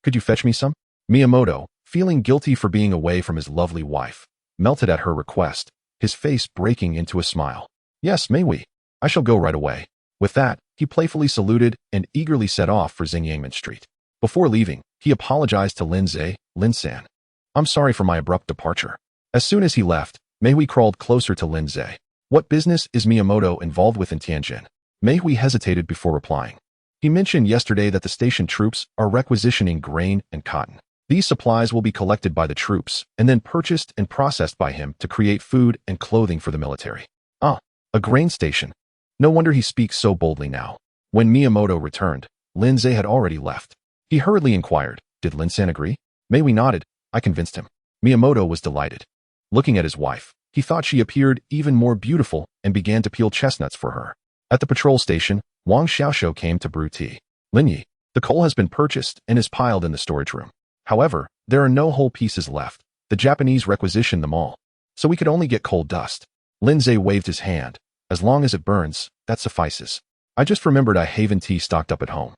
Could you fetch me some? Miyamoto, feeling guilty for being away from his lovely wife, melted at her request, his face breaking into a smile. Yes, Mei-hui. I shall go right away. With that, he playfully saluted and eagerly set off for Xingyangman Street. Before leaving, he apologized to Lindsay, Lin-san. I'm sorry for my abrupt departure. As soon as he left, Mei-hui crawled closer to Lindsay. What business is Miyamoto involved with in Tianjin? Mei-hui hesitated before replying. He mentioned yesterday that the station troops are requisitioning grain and cotton. These supplies will be collected by the troops and then purchased and processed by him to create food and clothing for the military. Ah, a grain station. No wonder he speaks so boldly now. When Miyamoto returned, Lindsay had already left. He hurriedly inquired, did Lin-san agree? Mei-hui nodded. I convinced him. Miyamoto was delighted. Looking at his wife, he thought she appeared even more beautiful and began to peel chestnuts for her. At the patrol station, Wang Xiaoshou came to brew tea. Linyi, the coal has been purchased and is piled in the storage room. However, there are no whole pieces left. The Japanese requisitioned them all. So we could only get coal dust. Lindsay waved his hand. As long as it burns, that suffices. I just remembered I have tea stocked up at home.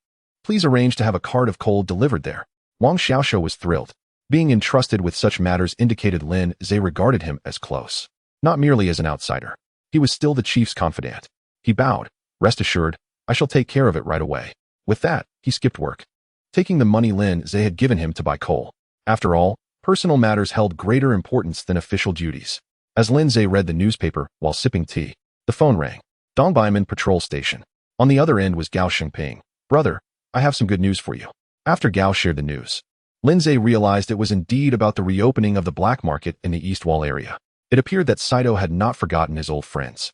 Please arrange to have a cart of coal delivered there. Wang Xiaoshou was thrilled. Being entrusted with such matters indicated Lin Zhe regarded him as close, not merely as an outsider. He was still the chief's confidant. He bowed. Rest assured, I shall take care of it right away. With that, he skipped work, taking the money Lin Zhe had given him to buy coal. After all, personal matters held greater importance than official duties. As Lin Zhe read the newspaper while sipping tea, the phone rang. Dongbeiman Patrol Station. On the other end was Gao Shengping. Brother, I have some good news for you. After Gao shared the news, Lin Zhe realized it was indeed about the reopening of the black market in the East Wall area. It appeared that Saito had not forgotten his old friends.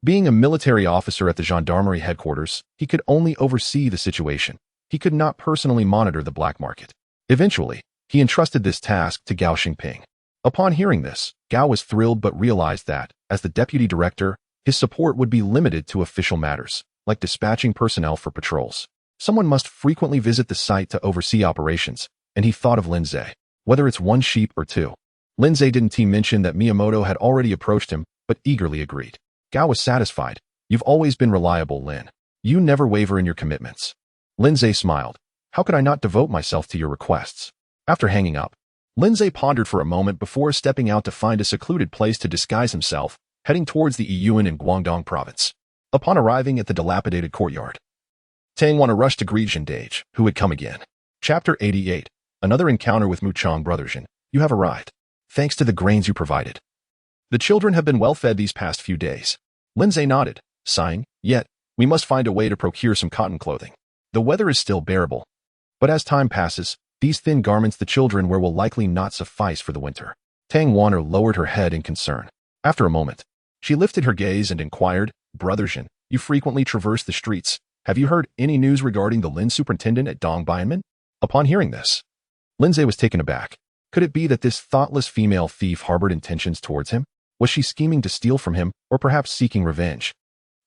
Being a military officer at the gendarmerie headquarters, he could only oversee the situation. He could not personally monitor the black market. Eventually, he entrusted this task to Gao Shengping. Upon hearing this, Gao was thrilled but realized that, as the deputy director, his support would be limited to official matters, like dispatching personnel for patrols. Someone must frequently visit the site to oversee operations, and he thought of Lin Zhe. Whether it's one sheep or two. Lin Zhe didn't mention that Miyamoto had already approached him, but eagerly agreed. Gao was satisfied. You've always been reliable, Lin. You never waver in your commitments. Lin Zhe smiled. How could I not devote myself to your requests? After hanging up, Lin Zhe pondered for a moment before stepping out to find a secluded place to disguise himself, heading towards the Yiyuan in Guangdong province. Upon arriving at the dilapidated courtyard, Tang Wan rushed to greet Zhendage, who had come again. Chapter 88. Another encounter with Muchang brother Zhen. You have arrived. Thanks to the grains you provided. The children have been well fed these past few days. Lin Zhe nodded, sighing, yet, we must find a way to procure some cotton clothing. The weather is still bearable. But as time passes, these thin garments the children wear will likely not suffice for the winter. Tang Wanner lowered her head in concern. After a moment, she lifted her gaze and inquired, Brother Zhen, you frequently traverse the streets. Have you heard any news regarding the Lin superintendent at Dongbeiman? Upon hearing this, Lin Zhe was taken aback. Could it be that this thoughtless female thief harbored intentions towards him? Was she scheming to steal from him, or perhaps seeking revenge?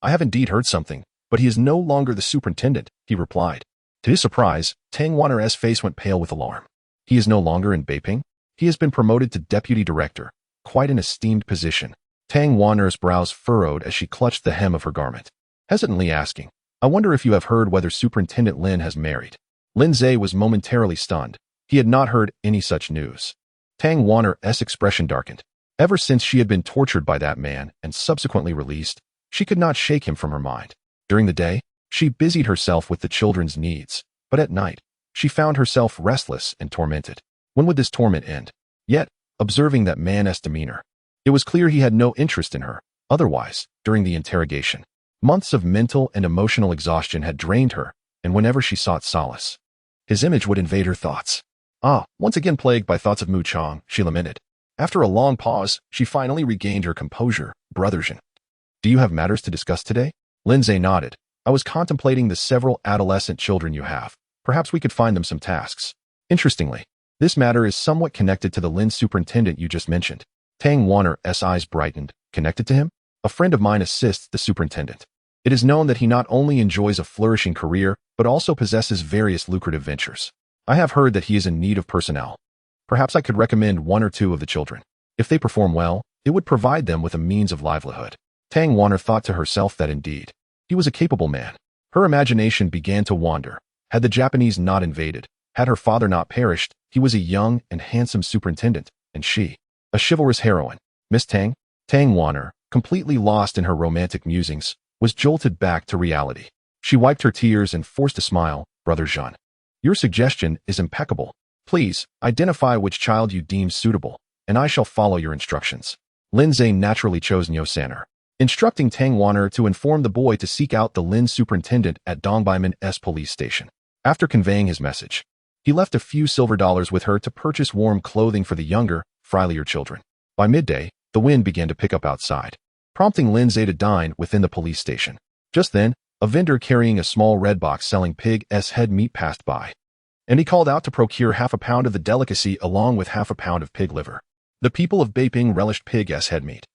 I have indeed heard something, but he is no longer the superintendent, he replied. To his surprise, Tang Wanner's face went pale with alarm. He is no longer in Beiping? He has been promoted to deputy director, quite an esteemed position. Tang Wanner's brows furrowed as she clutched the hem of her garment, hesitantly asking, I wonder if you have heard whether Superintendent Lin has married. Lin Zhe was momentarily stunned. He had not heard any such news. Tang Wanner's expression darkened. Ever since she had been tortured by that man and subsequently released, she could not shake him from her mind. During the day, she busied herself with the children's needs, but at night, she found herself restless and tormented. When would this torment end? Yet, observing that man's demeanor, it was clear he had no interest in her. Otherwise, during the interrogation, months of mental and emotional exhaustion had drained her, and whenever she sought solace, his image would invade her thoughts. Once again plagued by thoughts of Muchang, she lamented. After a long pause, she finally regained her composure. Brother Zhen, do you have matters to discuss today? Lin Zhe nodded. I was contemplating the several adolescent children you have. Perhaps we could find them some tasks. Interestingly, this matter is somewhat connected to the Lin superintendent you just mentioned. Tang Wanner's eyes brightened. Connected to him? A friend of mine assists the superintendent. It is known that he not only enjoys a flourishing career, but also possesses various lucrative ventures. I have heard that he is in need of personnel. Perhaps I could recommend one or two of the children. If they perform well, it would provide them with a means of livelihood. Tang Wanner thought to herself that indeed, he was a capable man. Her imagination began to wander. Had the Japanese not invaded, had her father not perished, he was a young and handsome superintendent, and she, a chivalrous heroine. Miss Tang? Tang Wanner, completely lost in her romantic musings, was jolted back to reality. She wiped her tears and forced a smile. Brother Zhen, your suggestion is impeccable. Please, identify which child you deem suitable, and I shall follow your instructions. Lin Zhe naturally chose Nyo Sanner, instructing Tang Wanner to inform the boy to seek out the Lin superintendent at Dongbeiman's police station. After conveying his message, he left a few silver dollars with her to purchase warm clothing for the younger, frilier children. By midday, the wind began to pick up outside, prompting Lin Zhe to dine within the police station. Just then, a vendor carrying a small red box selling pig's head meat passed by, and he called out to procure half a pound of the delicacy along with half a pound of pig liver. The people of Beiping relished pig's head meat,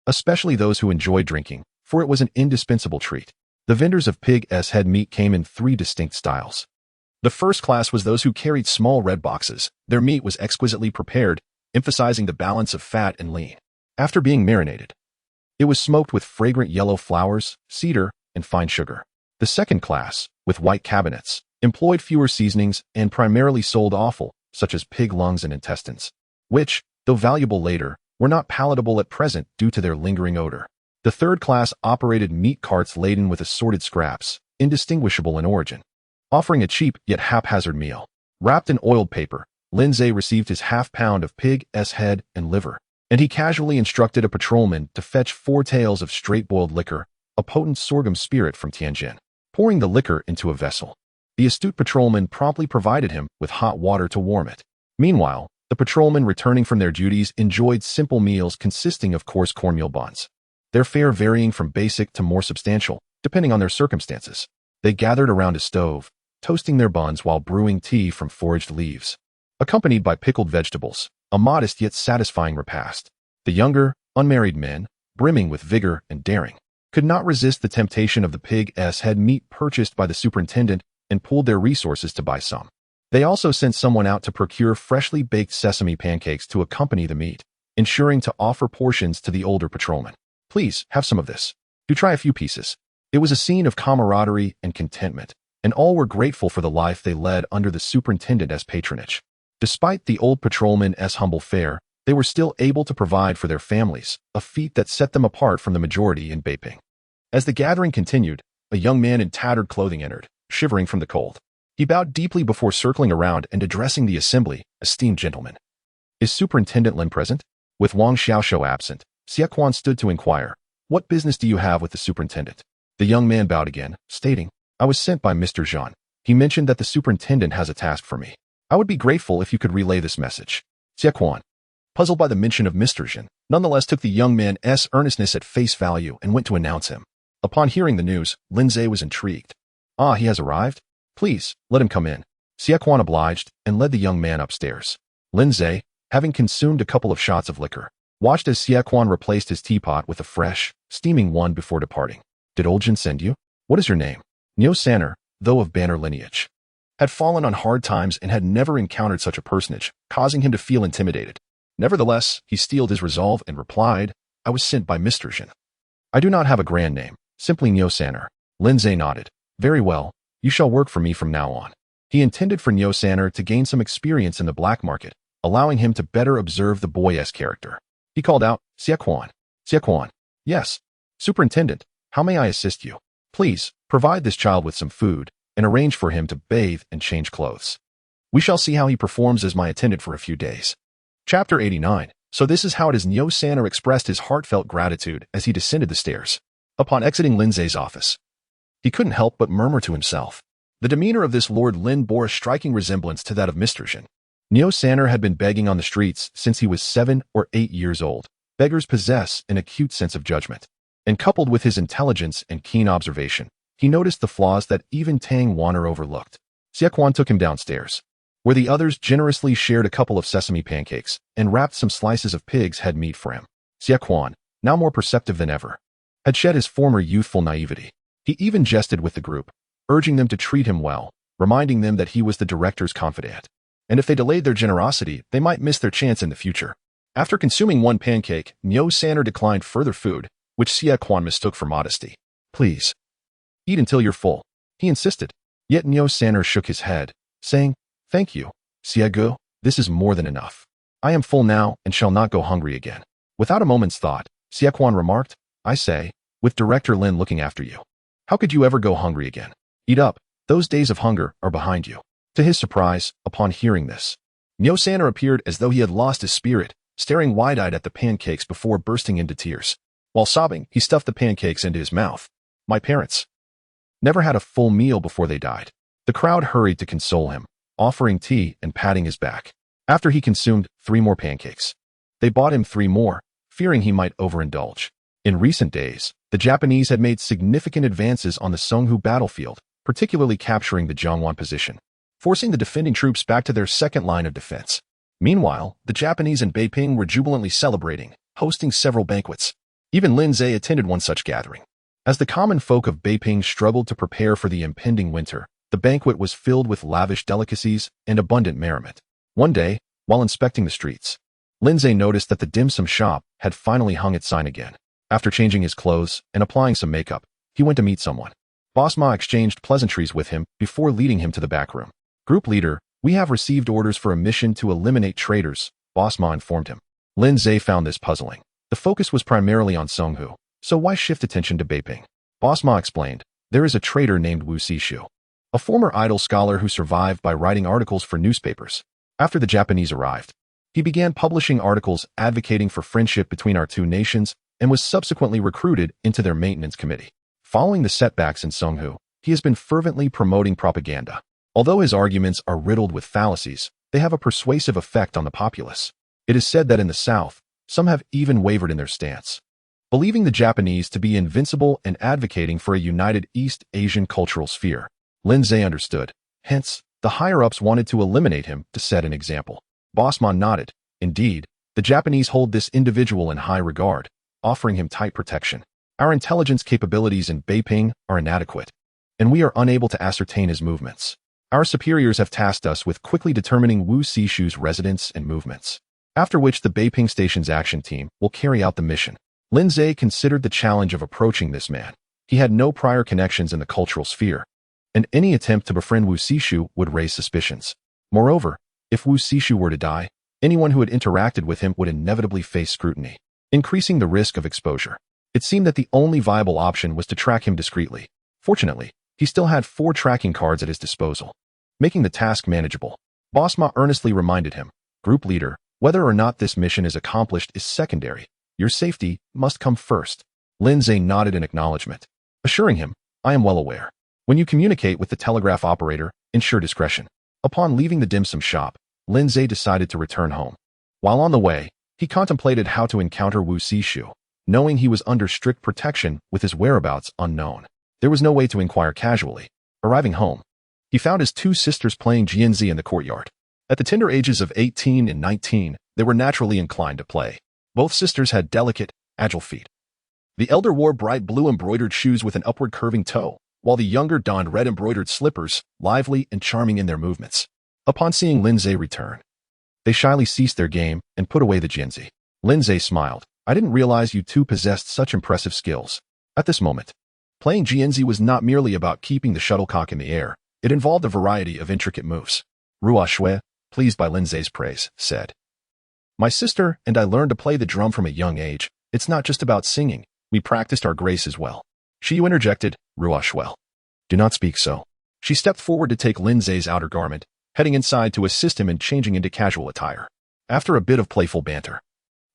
especially those who enjoyed drinking, for it was an indispensable treat. The vendors of pig's head meat came in three distinct styles. The first class was those who carried small red boxes. Their meat was exquisitely prepared, emphasizing the balance of fat and lean. After being marinated, it was smoked with fragrant yellow flowers, cedar, and fine sugar. The second class, with white cabinets, employed fewer seasonings, and primarily sold offal, such as pig lungs and intestines, which, though valuable later, were not palatable at present due to their lingering odor. The third class operated meat carts laden with assorted scraps, indistinguishable in origin, offering a cheap yet haphazard meal. Wrapped in oiled paper, Lindsay received his half-pound of pig's head and liver, and he casually instructed a patrolman to fetch 4 taels of straight-boiled liquor, a potent sorghum spirit from Tianjin. Pouring the liquor into a vessel, the astute patrolman promptly provided him with hot water to warm it. Meanwhile, the patrolmen returning from their duties enjoyed simple meals consisting of coarse cornmeal buns, their fare varying from basic to more substantial, depending on their circumstances. They gathered around a stove, toasting their buns while brewing tea from foraged leaves, accompanied by pickled vegetables, a modest yet satisfying repast. The younger, unmarried men, brimming with vigor and daring, could not resist the temptation of the pig's head meat purchased by the superintendent and pooled their resources to buy some. They also sent someone out to procure freshly baked sesame pancakes to accompany the meat, ensuring to offer portions to the older patrolman. Please, have some of this. Do try a few pieces. It was a scene of camaraderie and contentment, and all were grateful for the life they led under the superintendent's patronage. Despite the old patrolman's humble fare, they were still able to provide for their families, a feat that set them apart from the majority in Beiping. As the gathering continued, a young man in tattered clothing entered, shivering from the cold. He bowed deeply before circling around and addressing the assembly. Esteemed gentlemen, is Superintendent Lin present? With Wang Xiaoshou absent, Xie Quan stood to inquire, what business do you have with the superintendent? The young man bowed again, stating, I was sent by Mr. Zhang. He mentioned that the superintendent has a task for me. I would be grateful if you could relay this message. Xie Quan, puzzled by the mention of Mr. Zhang, nonetheless took the young man's earnestness at face value and went to announce him. Upon hearing the news, Lindsay was intrigued. Ah, he has arrived? Please, let him come in. Xie Quan obliged and led the young man upstairs. Lindsay, having consumed a couple of shots of liquor, watched as Xie Quan replaced his teapot with a fresh, steaming one before departing. Did old Jin send you? What is your name? Niu Sanner, though of Banner lineage, had fallen on hard times and had never encountered such a personage, causing him to feel intimidated. Nevertheless, he steeled his resolve and replied, I was sent by Mr. Zhang. I do not have a grand name, simply Niu Sanner. Lindsay nodded. Very well, you shall work for me from now on. He intended for Niu Sanner to gain some experience in the black market, allowing him to better observe the boy's character. He called out, Xie Quan. Xie Quan. Yes. Superintendent, how may I assist you? Please, provide this child with some food, and arrange for him to bathe and change clothes. We shall see how he performs as my attendant for a few days. Chapter 89. So this is how it is Niu Sanner expressed his heartfelt gratitude as he descended the stairs. Upon exiting Lindsay's office, he couldn't help but murmur to himself. The demeanor of this Lord Lin bore a striking resemblance to that of Mr. Zhang. Niu Sanner had been begging on the streets since he was 7 or 8 years old. Beggars possess an acute sense of judgment, and coupled with his intelligence and keen observation, he noticed the flaws that even Tang Wanner overlooked. Xie Quan took him downstairs, where the others generously shared a couple of sesame pancakes and wrapped some slices of pig's head meat for him. Xie Quan, now more perceptive than ever, had shed his former youthful naivety. He even jested with the group, urging them to treat him well, reminding them that he was the director's confidant, and if they delayed their generosity, they might miss their chance in the future. After consuming one pancake, Niu Sanner declined further food, which Xie Quan mistook for modesty. Please, eat until you're full, he insisted. Yet Niu Sanner shook his head, saying, Thank you, Xie Gu, this is more than enough. I am full now and shall not go hungry again. Without a moment's thought, Xie Quan remarked, I say, with Director Lin looking after you, how could you ever go hungry again? Eat up, those days of hunger are behind you. To his surprise, upon hearing this, Niu Sanner appeared as though he had lost his spirit, staring wide-eyed at the pancakes before bursting into tears. While sobbing, he stuffed the pancakes into his mouth. My parents never had a full meal before they died. The crowd hurried to console him, offering tea and patting his back. After he consumed 3 more pancakes, they bought him 3 more, fearing he might overindulge. In recent days, the Japanese had made significant advances on the Songhu battlefield, particularly capturing the Jiangwan position, forcing the defending troops back to their second line of defense. Meanwhile, the Japanese in Beiping were jubilantly celebrating, hosting several banquets. Even Lindsay attended one such gathering. As the common folk of Beiping struggled to prepare for the impending winter, the banquet was filled with lavish delicacies and abundant merriment. One day, while inspecting the streets, Lindsay noticed that the dim sum shop had finally hung its sign again. After changing his clothes and applying some makeup, he went to meet someone. Boss Ma exchanged pleasantries with him before leading him to the back room. Group leader, we have received orders for a mission to eliminate traitors, Boss Ma informed him. Lin Zhe found this puzzling. The focus was primarily on Songhu, so why shift attention to Beiping? Boss Ma explained, there is a traitor named Wu Xishu, a former idol scholar who survived by writing articles for newspapers. After the Japanese arrived, he began publishing articles advocating for friendship between our two nations and was subsequently recruited into their maintenance committee. Following the setbacks in Songhu, he has been fervently promoting propaganda. Although his arguments are riddled with fallacies, they have a persuasive effect on the populace. It is said that in the South, some have even wavered in their stance, believing the Japanese to be invincible and advocating for a united East Asian cultural sphere. Lin Zhe understood. Hence, the higher-ups wanted to eliminate him to set an example. Boss Ma nodded. Indeed, the Japanese hold this individual in high regard, offering him tight protection. Our intelligence capabilities in Beiping are inadequate, and we are unable to ascertain his movements. Our superiors have tasked us with quickly determining Wu Xishu's residence and movements, after which the Beiping Station's action team will carry out the mission. Lin Zhe considered the challenge of approaching this man. He had no prior connections in the cultural sphere, and any attempt to befriend Wu Xishu would raise suspicions. Moreover, if Wu Xishu were to die, anyone who had interacted with him would inevitably face scrutiny, increasing the risk of exposure. It seemed that the only viable option was to track him discreetly. Fortunately, he still had 4 tracking cards at his disposal, making the task manageable. Boss Ma earnestly reminded him, Group leader, whether or not this mission is accomplished is secondary. Your safety must come first. Lin Zhe nodded in acknowledgement, assuring him, I am well aware. When you communicate with the telegraph operator, ensure discretion. Upon leaving the dim sum shop, Lin Zhe decided to return home. While on the way, he contemplated how to encounter Wu Xishu, knowing he was under strict protection with his whereabouts unknown. There was no way to inquire casually. Arriving home, he found his 2 sisters playing jianzi in the courtyard. At the tender ages of 18 and 19, they were naturally inclined to play. Both sisters had delicate, agile feet. The elder wore bright blue embroidered shoes with an upward curving toe, while the younger donned red embroidered slippers, lively and charming in their movements. Upon seeing Lin Zhe return, they shyly ceased their game and put away the jianzi. Lin Zhe smiled. I didn't realize you 2 possessed such impressive skills. At this moment, playing jianzi was not merely about keeping the shuttlecock in the air. It involved a variety of intricate moves. Ruo Shui, pleased by Lin Zhe's praise, said, My sister and I learned to play the drum from a young age. It's not just about singing. We practiced our grace as well. Shiyu interjected, Ruo Shui. Do not speak so. She stepped forward to take Lin Zhe's outer garment, heading inside to assist him in changing into casual attire. After a bit of playful banter,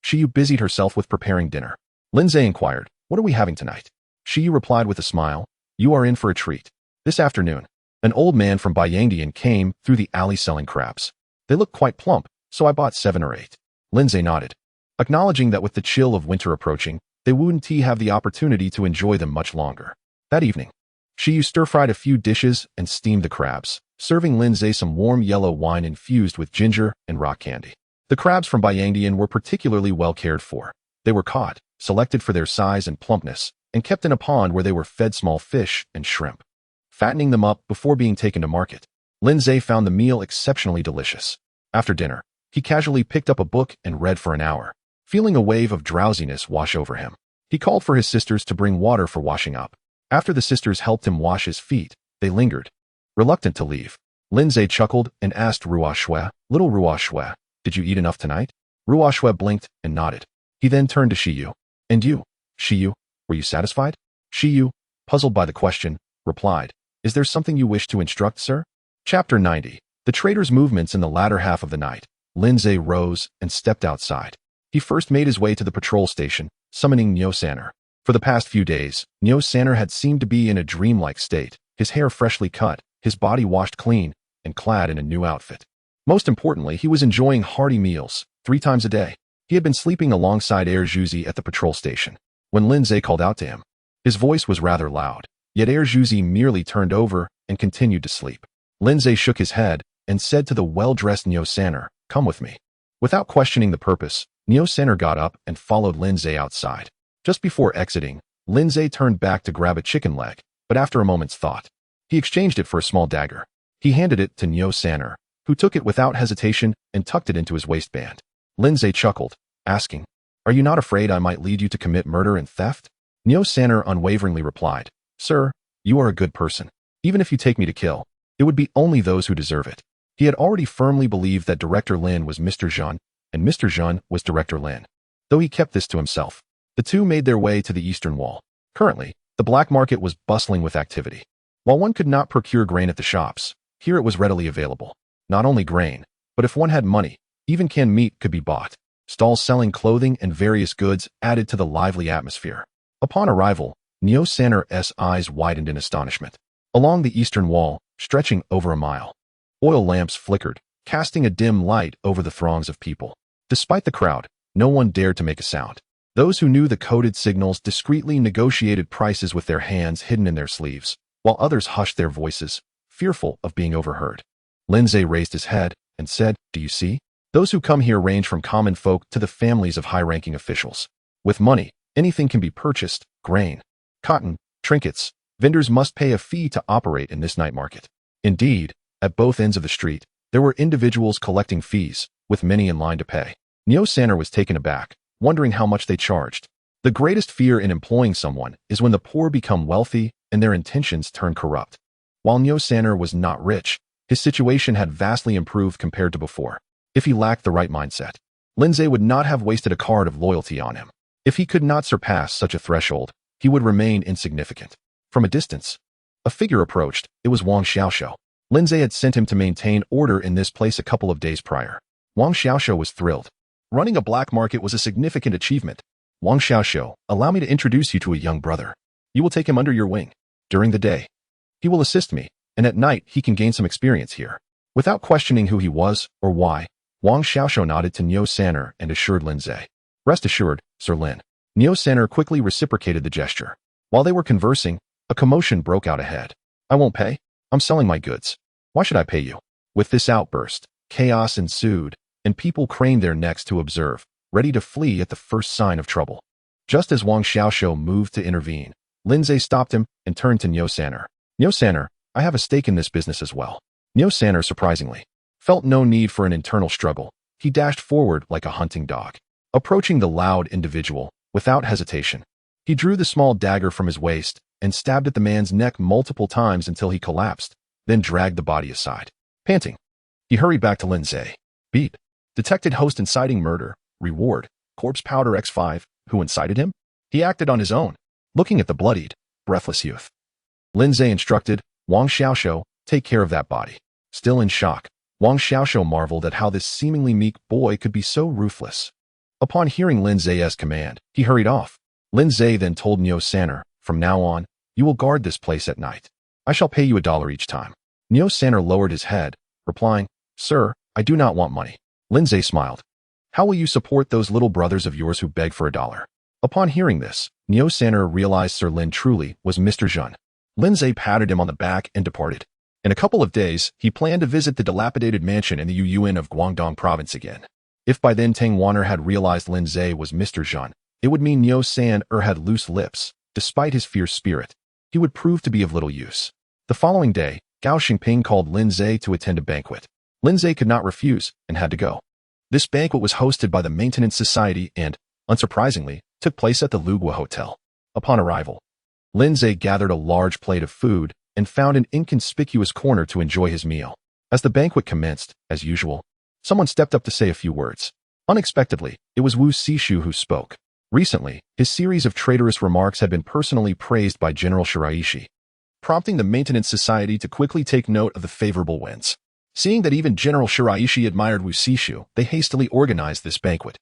Shiyu busied herself with preparing dinner. Lin Zhe inquired, What are we having tonight? Shiyu replied with a smile, You are in for a treat. This afternoon, an old man from Beiping came through the alley selling crabs. They looked quite plump, so I bought 7 or 8. Lin Zhe nodded, acknowledging that with the chill of winter approaching, they wouldn't have the opportunity to enjoy them much longer. That evening, Shiyu stir-fried a few dishes and steamed the crabs, serving Lin Zhe some warm yellow wine infused with ginger and rock candy. The crabs from Beiping were particularly well cared for. They were caught, selected for their size and plumpness, and kept in a pond where they were fed small fish and shrimp, fattening them up before being taken to market. Lin Zhe found the meal exceptionally delicious. After dinner, he casually picked up a book and read for an hour, feeling a wave of drowsiness wash over him. He called for his sisters to bring water for washing up. After the sisters helped him wash his feet, they lingered, reluctant to leave. Lin Zhe chuckled and asked Ruo Shui, Little Ruo Shui, did you eat enough tonight? Ruo Shui blinked and nodded. He then turned to Shiyu. And you, Shiyu, were you satisfied? Shiyu, puzzled by the question, replied, Is there something you wish to instruct, sir? Chapter 90. The traitor's movements in the latter half of the night. Lin Zhe rose and stepped outside. He first made his way to the patrol station, summoning Niu Sanner. For the past few days, Niu Sanner had seemed to be in a dreamlike state, his hair freshly cut, his body washed clean, and clad in a new outfit. Most importantly, he was enjoying hearty meals, 3 times a day. He had been sleeping alongside Air Juzi at the patrol station. When Lin Zhe called out to him, his voice was rather loud, yet Air Juzi merely turned over and continued to sleep. Lin Zhe shook his head and said to the well-dressed Niu Sanner, Come with me. Without questioning the purpose, Niu Sanner got up and followed Lin Zhe outside. Just before exiting, Lin Zhe turned back to grab a chicken leg, but after a moment's thought, he exchanged it for a small dagger. He handed it to Niu Sanner, who took it without hesitation and tucked it into his waistband. Lin Zhe chuckled, asking, Are you not afraid I might lead you to commit murder and theft? Niu Sanner unwaveringly replied, Sir, You are a good person. Even if you take me to kill, it would be only those who deserve it. He had already firmly believed that Director Lin was Mr. Zhen, and Mr. Zhen was Director Lin. Though he kept this to himself, the two made their way to the eastern wall. Currently, the black market was bustling with activity. While one could not procure grain at the shops, here it was readily available. Not only grain, but if one had money, even canned meat could be bought. Stalls selling clothing and various goods added to the lively atmosphere. Upon arrival, Neo Sanner's eyes widened in astonishment. Along the eastern wall, stretching over a mile, oil lamps flickered, casting a dim light over the throngs of people. Despite the crowd, no one dared to make a sound. Those who knew the coded signals discreetly negotiated prices with their hands hidden in their sleeves, while others hushed their voices, fearful of being overheard. Lindsay raised his head and said, "Do you see? Those who come here range from common folk to the families of high-ranking officials. With money, anything can be purchased: grain, cotton, trinkets. Vendors must pay a fee to operate in this night market." Indeed, at both ends of the street, there were individuals collecting fees, with many in line to pay. Neo Sanner was taken aback, wondering how much they charged. The greatest fear in employing someone is when the poor become wealthy and their intentions turn corrupt. While Neo Sanner was not rich, his situation had vastly improved compared to before. If he lacked the right mindset, Lindsay would not have wasted a card of loyalty on him. If he could not surpass such a threshold, he would remain insignificant. From a distance, a figure approached. It was Wang Xiaoxiao. Lindsay had sent him to maintain order in this place a couple of days prior. Wang Xiaoxiao was thrilled. Running a black market was a significant achievement. Wang Xiaoxiao, allow me to introduce you to a young brother. You will take him under your wing. During the day, he will assist me, and at night he can gain some experience here. Without questioning who he was or why, Wang Xiaoxiao nodded to Neo Sanner and assured Lindsay. Rest assured, Sir Lin. Neo Sanner quickly reciprocated the gesture. While they were conversing, a commotion broke out ahead. I won't pay. I'm selling my goods. Why should I pay you? With this outburst, chaos ensued, and people craned their necks to observe, ready to flee at the first sign of trouble. Just as Wang Xiaoxiao moved to intervene, Lindsay stopped him and turned to Neo Sanner. Neo Sanner, I have a stake in this business as well. Neo Sanner, surprisingly, felt no need for an internal struggle. He dashed forward like a hunting dog. Approaching the loud individual, without hesitation, he drew the small dagger from his waist and stabbed at the man's neck multiple times until he collapsed, then dragged the body aside. Panting, he hurried back to Lindsay. Beep. Detected host inciting murder. Reward. Corpse powder X5. Who incited him? He acted on his own. Looking at the bloodied, breathless youth, Lindsay instructed, Wang Xiaoxiao, take care of that body. Still in shock, Wang Xiaoxiao marveled at how this seemingly meek boy could be so ruthless. Upon hearing Lindsay's command, he hurried off. Lindsay then told Neo Sanner, from now on, you will guard this place at night. I shall pay you $1 each time. Neo Sanner lowered his head, replying, Sir, I do not want money. Lindsay smiled. How will you support those little brothers of yours who beg for $1? Upon hearing this, Neo Sanner realized Sir Lin truly was Mr. Zhen. Lindsay patted him on the back and departed. In a couple of days, he planned to visit the dilapidated mansion in the Yuyuan of Guangdong province again. If by then Tang Wanner had realized Lindsay was Mr. Zhen, it would mean Neo Sanner had loose lips. Despite his fierce spirit, he would prove to be of little use. The following day, Gao Xingping called Lindsay to attend a banquet. Lindsay could not refuse and had to go. This banquet was hosted by the Maintenance Society and, unsurprisingly, took place at the Lugua Hotel. Upon arrival, Lindsay gathered a large plate of food and found an inconspicuous corner to enjoy his meal. As the banquet commenced, as usual, someone stepped up to say a few words. Unexpectedly, it was Wu Sishu who spoke. Recently, his series of traitorous remarks had been personally praised by General Shiraishi, prompting the Maintenance Society to quickly take note of the favorable winds. Seeing that even General Shiraishi admired Wu Sishu, they hastily organized this banquet,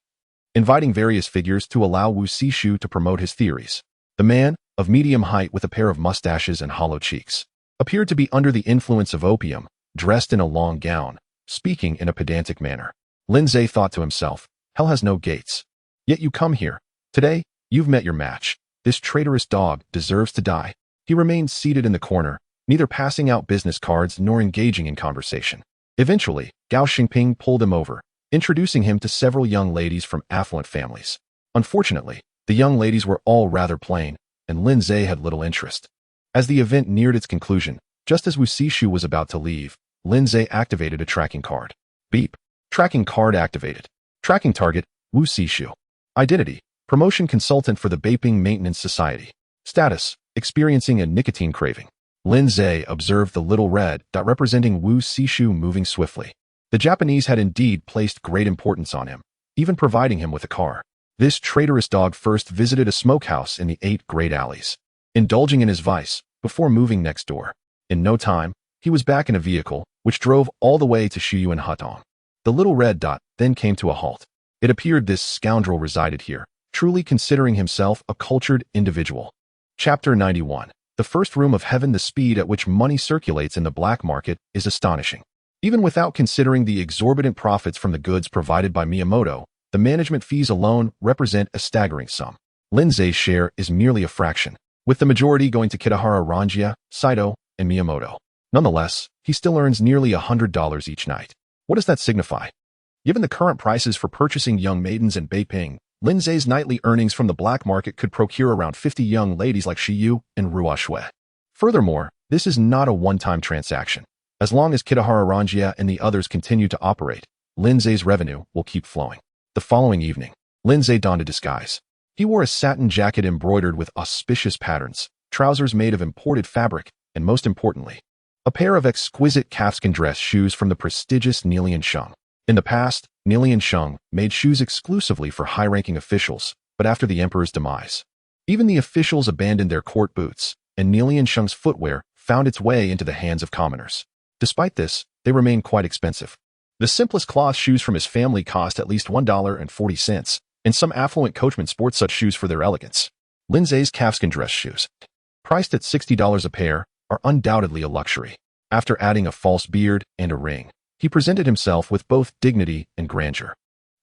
inviting various figures to allow Wu Sishu to promote his theories. The man, of medium height with a pair of mustaches and hollow cheeks, appeared to be under the influence of opium, dressed in a long gown, speaking in a pedantic manner. Lindsay thought to himself, hell has no gates. Yet you come here. Today, you've met your match. This traitorous dog deserves to die. He remained seated in the corner, neither passing out business cards nor engaging in conversation. Eventually, Gao Xingping pulled him over, introducing him to several young ladies from affluent families. Unfortunately, the young ladies were all rather plain, and Lindsay had little interest. As the event neared its conclusion, just as Wu Sishu was about to leave, Lindsay activated a tracking card. Beep. Tracking card activated. Tracking target, Wu Sishu. Identity, promotion consultant for the Beiping Maintenance Society. Status, experiencing a nicotine craving. Lindsay observed the little red dot representing Wu's Sishu moving swiftly. The Japanese had indeed placed great importance on him, even providing him with a car. This traitorous dog first visited a smokehouse in the 8 great alleys, indulging in his vice before moving next door. In no time, he was back in a vehicle, which drove all the way to Shuyuan Hutong. The little red dot then came to a halt. It appeared this scoundrel resided here, truly considering himself a cultured individual. Chapter 91. The first room of heaven. The speed at which money circulates in the black market is astonishing. Even without considering the exorbitant profits from the goods provided by Miyamoto, the management fees alone represent a staggering sum. Lindsay's share is merely a fraction, with the majority going to Kitahara Ranjia, Saito, and Miyamoto. Nonetheless, he still earns nearly $100 each night. What does that signify? Given the current prices for purchasing young maidens in Beiping, Lindsay's nightly earnings from the black market could procure around 50 young ladies like Shiyu and Ruoshui. Furthermore, this is not a one-time transaction. As long as Kitahara Ranjia and the others continue to operate, Lindsay's revenue will keep flowing. The following evening, Lindsay donned a disguise. He wore a satin jacket embroidered with auspicious patterns, trousers made of imported fabric, and most importantly, a pair of exquisite calfskin dress shoes from the prestigious Nilian Sheng. In the past, Nilian Sheng made shoes exclusively for high-ranking officials, but after the emperor's demise, even the officials abandoned their court boots, and Nilian Sheng's footwear found its way into the hands of commoners. Despite this, they remained quite expensive. The simplest cloth shoes from his family cost at least $1.40, and some affluent coachmen sport such shoes for their elegance. Lindsay's calfskin dress shoes, priced at $60 a pair, are undoubtedly a luxury. After adding a false beard and a ring, he presented himself with both dignity and grandeur.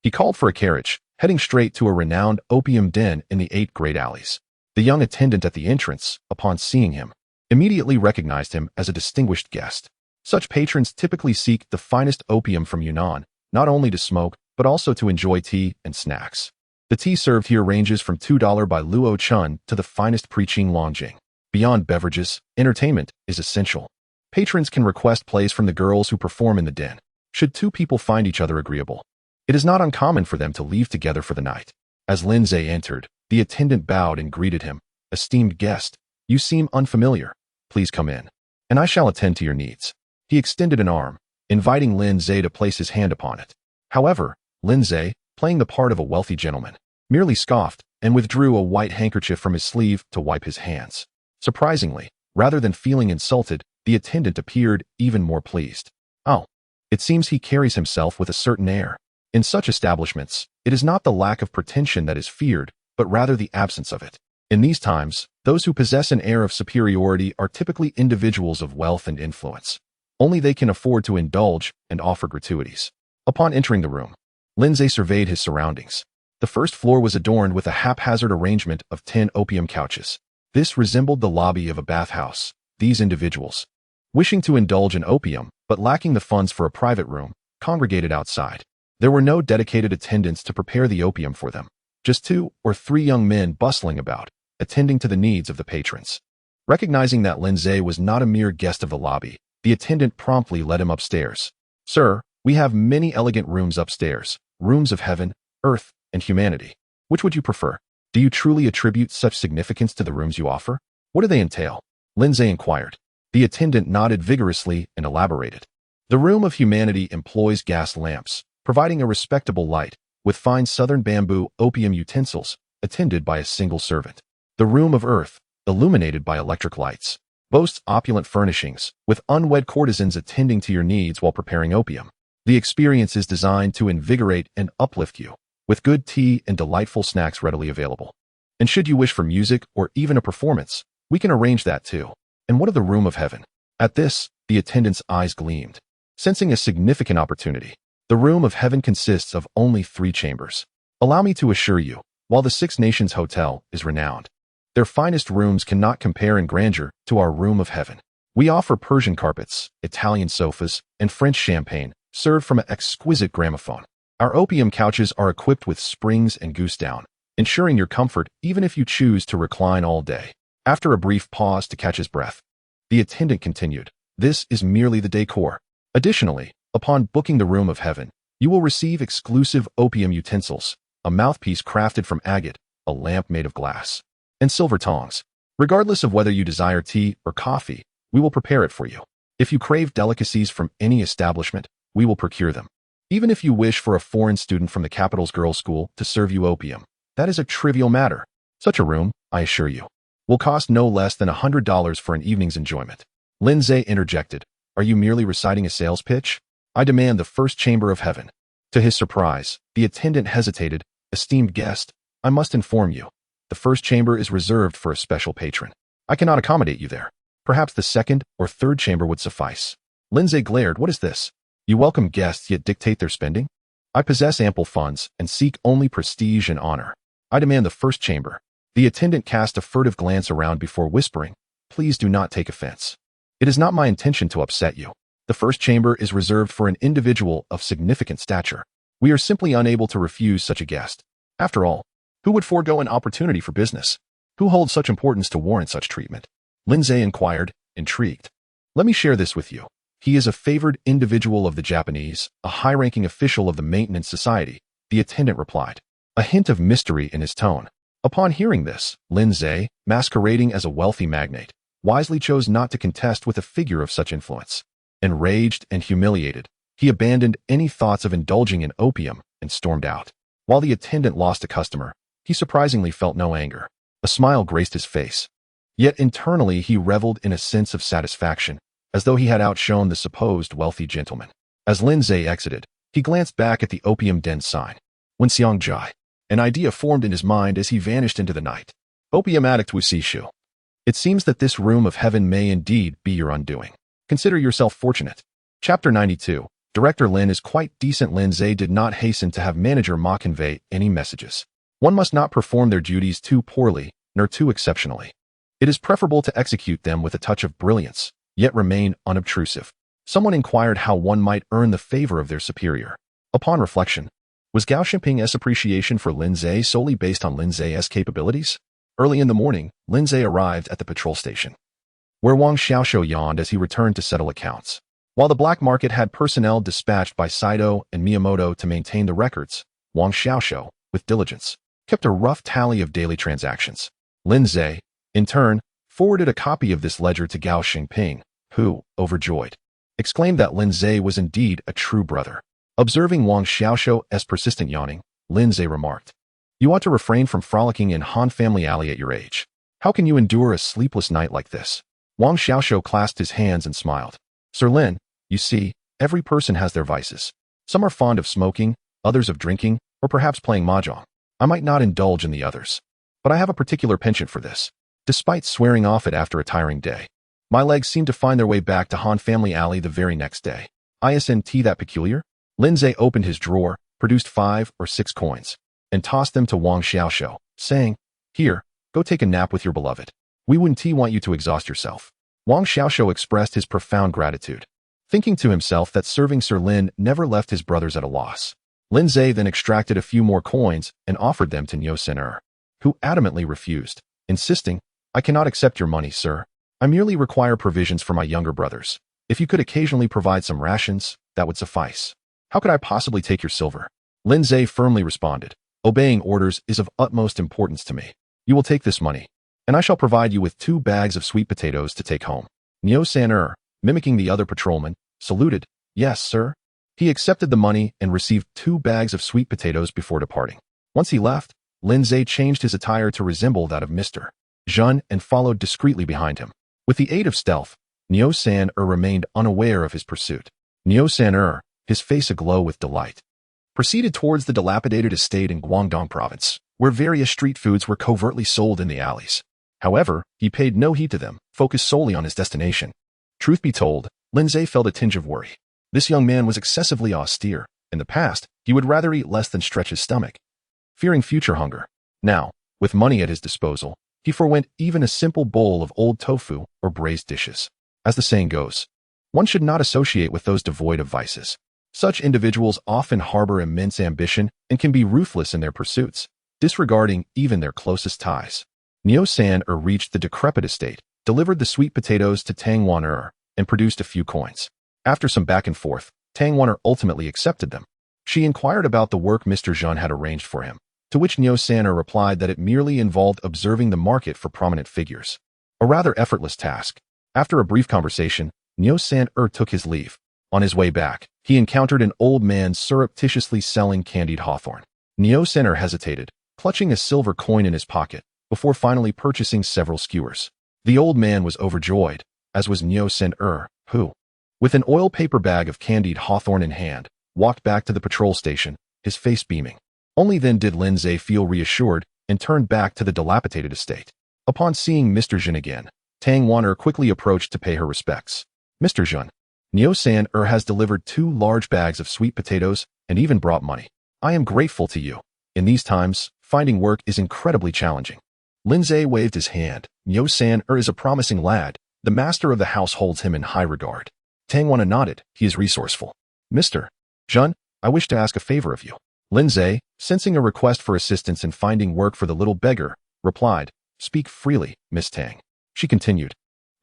He called for a carriage, heading straight to a renowned opium den in the 8 great alleys. The young attendant at the entrance, upon seeing him, immediately recognized him as a distinguished guest. Such patrons typically seek the finest opium from Yunnan, not only to smoke, but also to enjoy tea and snacks. The tea served here ranges from $2 by Luo Chun to the finest Preaching Longjing. Beyond beverages, entertainment is essential. Patrons can request plays from the girls who perform in the den. Should 2 people find each other agreeable, it is not uncommon for them to leave together for the night. As Lindsay entered, the attendant bowed and greeted him. "Esteemed guest, you seem unfamiliar. Please come in, and I shall attend to your needs." He extended an arm, inviting Lindsay to place his hand upon it. However, Lindsay, playing the part of a wealthy gentleman, merely scoffed and withdrew a white handkerchief from his sleeve to wipe his hands. Surprisingly, rather than feeling insulted, the attendant appeared even more pleased. "Oh, it seems he carries himself with a certain air." In such establishments, it is not the lack of pretension that is feared, but rather the absence of it. In these times, those who possess an air of superiority are typically individuals of wealth and influence. Only they can afford to indulge and offer gratuities. Upon entering the room, Lindsay surveyed his surroundings. The first floor was adorned with a haphazard arrangement of 10 opium couches. This resembled the lobby of a bathhouse. These individuals, wishing to indulge in opium, but lacking the funds for a private room, congregated outside. There were no dedicated attendants to prepare the opium for them. Just 2 or 3 young men bustling about, attending to the needs of the patrons. Recognizing that Lindsay was not a mere guest of the lobby, the attendant promptly led him upstairs. "Sir, we have many elegant rooms upstairs, rooms of heaven, earth, and humanity. Which would you prefer? Do you truly attribute such significance to the rooms you offer? What do they entail?" Lindsay inquired. The attendant nodded vigorously and elaborated. "The room of humanity employs gas lamps, providing a respectable light, with fine southern bamboo opium utensils, attended by a single servant. The room of earth, illuminated by electric lights, boasts opulent furnishings, with unwed courtesans attending to your needs while preparing opium. The experience is designed to invigorate and uplift you, with good tea and delightful snacks readily available. And should you wish for music or even a performance, we can arrange that too. And what of the room of heaven?" At this, the attendant's eyes gleamed, sensing a significant opportunity. "The room of heaven consists of only 3 chambers. Allow me to assure you, while the 6 Nations Hotel is renowned, their finest rooms cannot compare in grandeur to our room of heaven. We offer Persian carpets, Italian sofas, and French champagne, served from an exquisite gramophone. Our opium couches are equipped with springs and goose down, ensuring your comfort even if you choose to recline all day." After a brief pause to catch his breath, the attendant continued, "This is merely the decor. Additionally, upon booking the room of heaven, you will receive exclusive opium utensils, a mouthpiece crafted from agate, a lamp made of glass, and silver tongs. Regardless of whether you desire tea or coffee, we will prepare it for you. If you crave delicacies from any establishment, we will procure them. Even if you wish for a foreign student from the capital's girls' school to serve you opium, that is a trivial matter. Such a room, I assure you, will cost no less than $100 for an evening's enjoyment. Lindsay interjected, "Are you merely reciting a sales pitch? I demand the first chamber of heaven." To his surprise, the attendant hesitated. "Esteemed guest, I must inform you, the first chamber is reserved for a special patron. I cannot accommodate you there. Perhaps the second or third chamber would suffice." Lindsay glared. "What is this? You welcome guests yet dictate their spending? I possess ample funds and seek only prestige and honor. I demand the first chamber." The attendant cast a furtive glance around before whispering, "Please do not take offense. It is not my intention to upset you. The first chamber is reserved for an individual of significant stature. We are simply unable to refuse such a guest. After all, who would forego an opportunity for business? Who holds such importance to warrant such treatment?" Lindsay inquired, intrigued. "Let me share this with you. He is a favored individual of the Japanese, a high-ranking official of the Maintenance Society," the attendant replied, a hint of mystery in his tone. Upon hearing this, Lindsay, masquerading as a wealthy magnate, wisely chose not to contest with a figure of such influence. Enraged and humiliated, he abandoned any thoughts of indulging in opium and stormed out. While the attendant lost a customer, he surprisingly felt no anger. A smile graced his face. Yet internally he reveled in a sense of satisfaction, as though he had outshone the supposed wealthy gentleman. As Lindsay exited, he glanced back at the opium den sign. Wenxiang Jai. An idea formed in his mind as he vanished into the night. Opium addict Wu Sishu. It seems that this room of heaven may indeed be your undoing. Consider yourself fortunate. Chapter 92. Director Lin is quite decent. Lindsay did not hasten to have Manager Ma convey any messages. One must not perform their duties too poorly, nor too exceptionally. It is preferable to execute them with a touch of brilliance, yet remain unobtrusive. Someone inquired how one might earn the favor of their superior. Upon reflection, was Gao Ximping's appreciation for Lindsay solely based on Lindsay's capabilities? Early in the morning, Lindsay arrived at the patrol station, where Wang Xiaoxiu yawned as he returned to settle accounts. While the black market had personnel dispatched by Saito and Miyamoto to maintain the records, Wang Xiaoxiu, with diligence, kept a rough tally of daily transactions. Lindsay, in turn, forwarded a copy of this ledger to Gao Ximping, who, overjoyed, exclaimed that Lindsay was indeed a true brother. Observing Wang Xiaoxiu's persistent yawning, Lindsay remarked, "You ought to refrain from frolicking in Han Family Alley at your age. How can you endure a sleepless night like this?" Wang Xiaoxiu clasped his hands and smiled. "Sir Lin, you see, every person has their vices. Some are fond of smoking, others of drinking, or perhaps playing mahjong. I might not indulge in the others, but I have a particular penchant for this. Despite swearing off it after a tiring day, my legs seem to find their way back to Han Family Alley the very next day. Isn't that peculiar?" Lindsay opened his drawer, produced 5 or 6 coins, and tossed them to Wang Xiaoxiu, saying, "Here, go take a nap with your beloved. We wouldn't want you to exhaust yourself." Wang Xiaoxiu expressed his profound gratitude, thinking to himself that serving Sir Lin never left his brothers at a loss. Lindsay then extracted a few more coins and offered them to Niu Sen, who adamantly refused, insisting, "I cannot accept your money, sir. I merely require provisions for my younger brothers. If you could occasionally provide some rations, that would suffice. How could I possibly take your silver?" Lindsay firmly responded, "Obeying orders is of utmost importance to me. You will take this money, and I shall provide you with 2 bags of sweet potatoes to take home." Niu Sen, mimicking the other patrolman, saluted, "Yes, sir." He accepted the money and received 2 bags of sweet potatoes before departing. Once he left, Lindsay changed his attire to resemble that of Mr. Zhun and followed discreetly behind him. With the aid of stealth, Niu Sen remained unaware of his pursuit. Niu Sen, his face aglow with delight, proceeded towards the dilapidated estate in Guangdong province, where various street foods were covertly sold in the alleys. However, he paid no heed to them, focused solely on his destination. Truth be told, Lindsay felt a tinge of worry. This young man was excessively austere. In the past, he would rather eat less than stretch his stomach, fearing future hunger. Now, with money at his disposal, he forwent even a simple bowl of old tofu or braised dishes. As the saying goes, one should not associate with those devoid of vices. Such individuals often harbor immense ambition and can be ruthless in their pursuits, disregarding even their closest ties. Niu Sen reached the decrepit estate, delivered the sweet potatoes to Tang Wan and produced a few coins. After some back and forth, Tang Wan ultimately accepted them. She inquired about the work Mr. Zhun had arranged for him, to which Niu Sen replied that it merely involved observing the market for prominent figures. A rather effortless task. After a brief conversation, Nyo San-er took his leave. On his way back, he encountered an old man surreptitiously selling candied hawthorn. Nyo San-er hesitated, clutching a silver coin in his pocket, before finally purchasing several skewers. The old man was overjoyed, as was Nyo San-er, who, with an oil paper bag of candied hawthorn in hand, walked back to the patrol station, his face beaming. Only then did Lindsay feel reassured and turned back to the dilapidated estate. Upon seeing Mr. Jun again, Tang Wan-er quickly approached to pay her respects. Mr. Jun, Nyo San-er has delivered 2 large bags of sweet potatoes and even brought money. I am grateful to you. In these times, finding work is incredibly challenging. Lindsay waved his hand. Nyo San-er is a promising lad. The master of the house holds him in high regard. Tang Wan-er nodded. He is resourceful. Mr. Jun, I wish to ask a favor of you. Lindsay, sensing a request for assistance in finding work for the little beggar, replied, Speak freely, Miss Tang. She continued,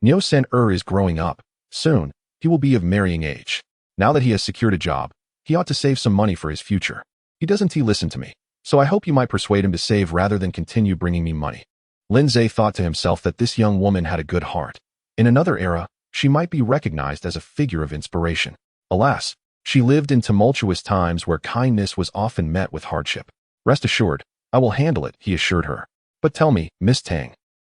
Nyo San-er is growing up. Soon, he will be of marrying age. Now that he has secured a job, he ought to save some money for his future. He doesn't listen to me, so I hope you might persuade him to save rather than continue bringing me money. Lindsay thought to himself that this young woman had a good heart. In another era, she might be recognized as a figure of inspiration. Alas, she lived in tumultuous times where kindness was often met with hardship. Rest assured, I will handle it, he assured her. But tell me, Miss Tang,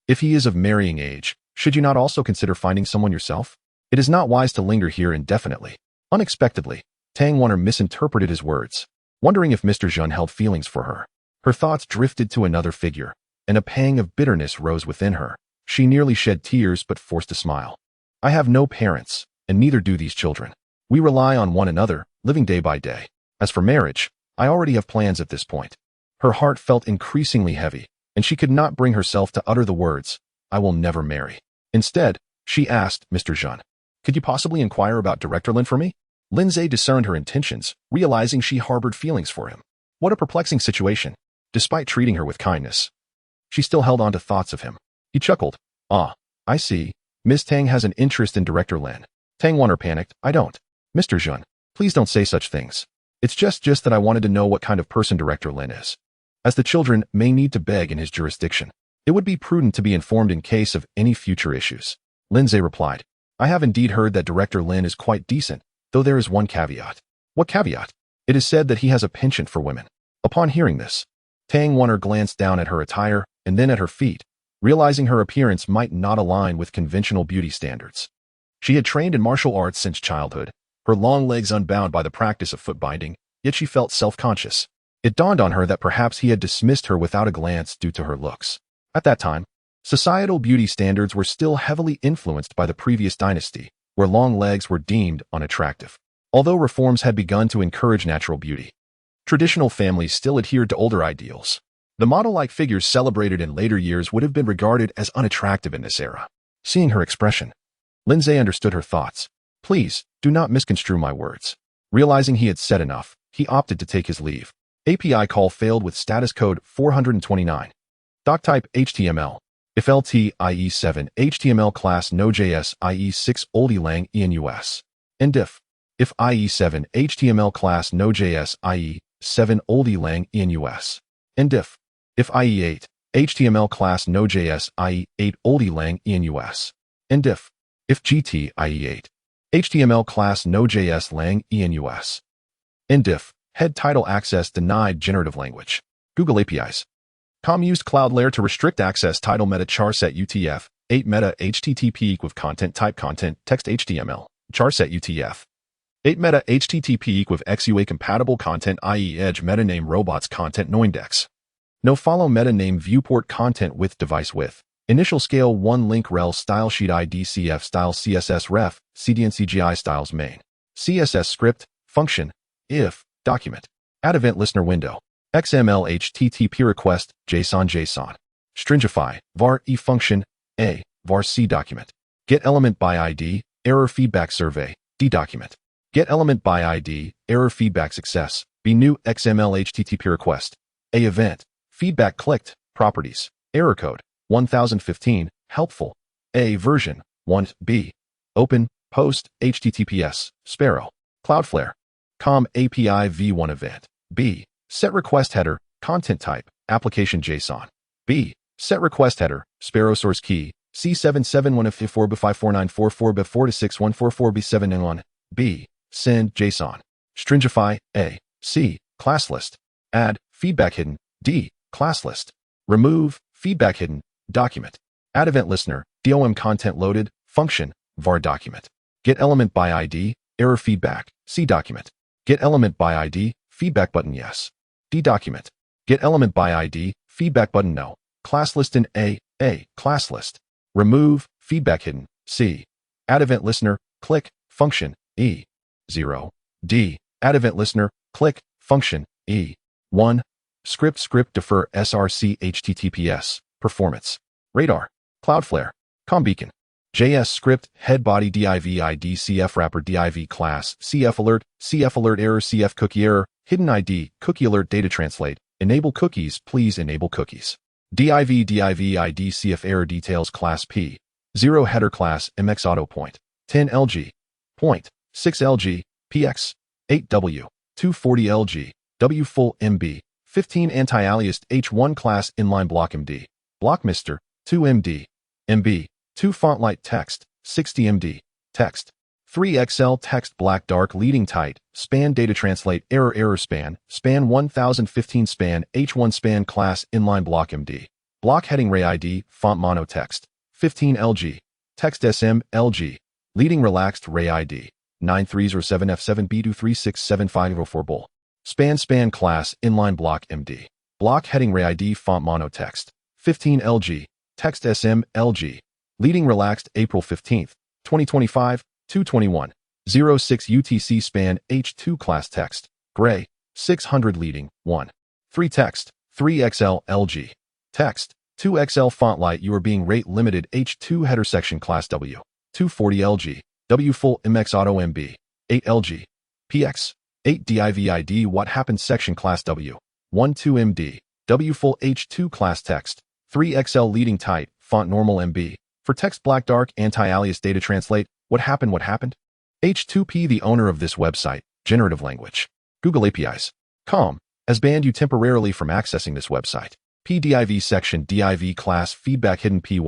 if he is of marrying age, should you not also consider finding someone yourself? It is not wise to linger here indefinitely. Unexpectedly, Tang Wan-er misinterpreted his words, wondering if Mr. Jun held feelings for her. Her thoughts drifted to another figure, and a pang of bitterness rose within her. She nearly shed tears but forced a smile. I have no parents, and neither do these children. We rely on one another, living day by day. As for marriage, I already have plans at this point. Her heart felt increasingly heavy, and she could not bring herself to utter the words, I will never marry. Instead, she asked, Mr. Jun, could you possibly inquire about Director Lin for me? Lindsay discerned her intentions, realizing she harbored feelings for him. What a perplexing situation. Despite treating her with kindness, she still held on to thoughts of him. He chuckled. Ah, I see. Miss Tang has an interest in Director Lin. Tang Wan-er panicked. I don't. Mr. Jun, please don't say such things. It's just that I wanted to know what kind of person Director Lin is. As the children may need to beg in his jurisdiction, it would be prudent to be informed in case of any future issues. Lindsay replied, I have indeed heard that Director Lin is quite decent, though there is one caveat. What caveat? It is said that he has a penchant for women. Upon hearing this, Tang Wan-er glanced down at her attire and then at her feet, realizing her appearance might not align with conventional beauty standards. She had trained in martial arts since childhood, her long legs unbound by the practice of foot binding, yet she felt self-conscious. It dawned on her that perhaps he had dismissed her without a glance due to her looks. At that time, societal beauty standards were still heavily influenced by the previous dynasty, where long legs were deemed unattractive. Although reforms had begun to encourage natural beauty, traditional families still adhered to older ideals. The model-like figures celebrated in later years would have been regarded as unattractive in this era. Seeing her expression, Lindsay understood her thoughts. Please, do not misconstrue my words. Realizing he had said enough, he opted to take his leave. API call failed with status code 429. Doc type HTML. If LT IE7 HTML class Node.js IE6 oldie lang ENUS. And if IE7 HTML class Node.js IE7 oldie lang ENUS. And if IE8 HTML class Node.js IE8 oldie lang ENUS. And if GT IE8 HTML class Node.js lang ENUS. And if head title access denied generative language. Google APIs. Com used cloud layer to restrict access title meta char set UTF 8 meta HTTP equal content type content text HTML char set UTF 8 meta HTTP equal XUA compatible content i.e. edge meta name robots content no index. No follow meta name viewport content with device width. Initial scale 1 link rel style sheet ID CF style CSS ref CDN CGI styles main. CSS script function if document. Add event listener window. XML HTTP request JSON. Stringify var e function a var c document. Get element by ID error feedback survey d document. Get element by ID error feedback success b new XML HTTP request a event feedback clicked properties error code 1015 helpful a version 1 b open post HTTPS Sparrow Cloudflare com API v1 event b set request header content type application JSON b set request header Sparrow source key C771F4B54944B4 B. Send JSON. Stringify. A. C. Class list. Add. Feedback hidden. D. Class list. Remove. Feedback hidden. Document. Add event listener. DOM content loaded. Function. var document. Get element by ID. Error feedback. C document. Get element by ID. Feedback button yes. D document. Get element by ID. Feedback button no. Class list in A. Class list. Remove. Feedback hidden. C. Add event listener. Click. Function. E. 0. D. Add event listener. Click. Function. E. 1. Script defer src https. Performance. Radar. Cloudflare. ComBeacon. JS script head body div id cf wrapper div class cf alert error cf cookie error hidden id cookie alert data translate enable cookies please enable cookies div id cf error details class p 0 header class mx auto point 10 lg point 6 lg px 8 w 240 lg w full mb 15 anti-aliased h1 class inline block md block mr 2 md mb 2 font light text, 60 MD, text. 3 XL text black dark leading tight, span data translate error span 1015 span H1 span class inline block MD. Block heading ray ID, font mono text. 15 LG, text SM, LG. Leading relaxed ray ID. 9307F7B2367504 bull. Span class inline block MD. Block heading ray ID, font mono text. 15 LG, text SM, LG. Leading relaxed April 15th, 2025, 221, 06 UTC span H2 class text, gray, 600 leading, 1. 3 text, 3XL LG. Text, 2XL font light you are being rate limited H2 header section class W, 240 LG, W full MX auto MB, 8 LG, PX, 8 DIVID what happened section class W, 12 MD, W full H2 class text, 3XL leading tight, font normal MB. For text black dark anti-alias data translate, what happened? H2P the owner of this website, generative language. Google APIs. Com. Has banned you temporarily from accessing this website. PDIV section div class feedback hidden py.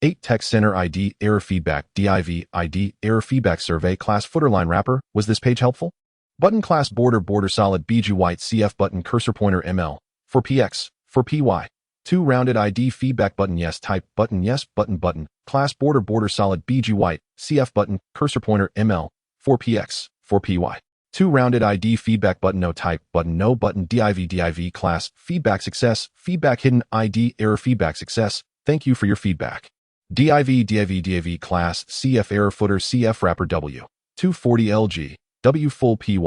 8 text center ID error feedback div ID error feedback survey class footer line wrapper. Was this page helpful? Button class border solid BG white CF button cursor pointer ML. For PX. For PY. 2 rounded ID feedback button yes type button yes button class border solid BG white CF button cursor pointer ML 4px 4py 2 rounded ID feedback button no type button no button div class feedback success feedback hidden ID error feedback success thank you for your feedback div class CF error footer CF wrapper W 240 LG W full py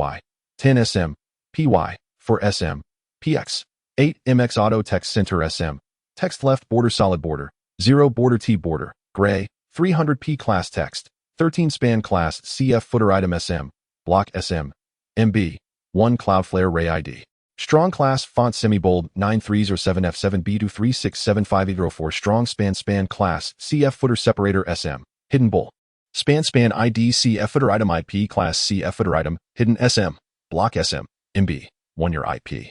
10 SM py for SM px 8 MX auto text center SM. Text left border solid border. 0 border T border. Gray. 300p class text. 13 span class CF footer item SM. Block SM. MB. 1 Cloudflare ray ID. Strong class font semi-bold 9307F7B2367504 strong span class CF footer separator SM. Hidden bull. Span ID CF footer item IP class CF footer item. Hidden SM. Block SM. MB. 1 your IP.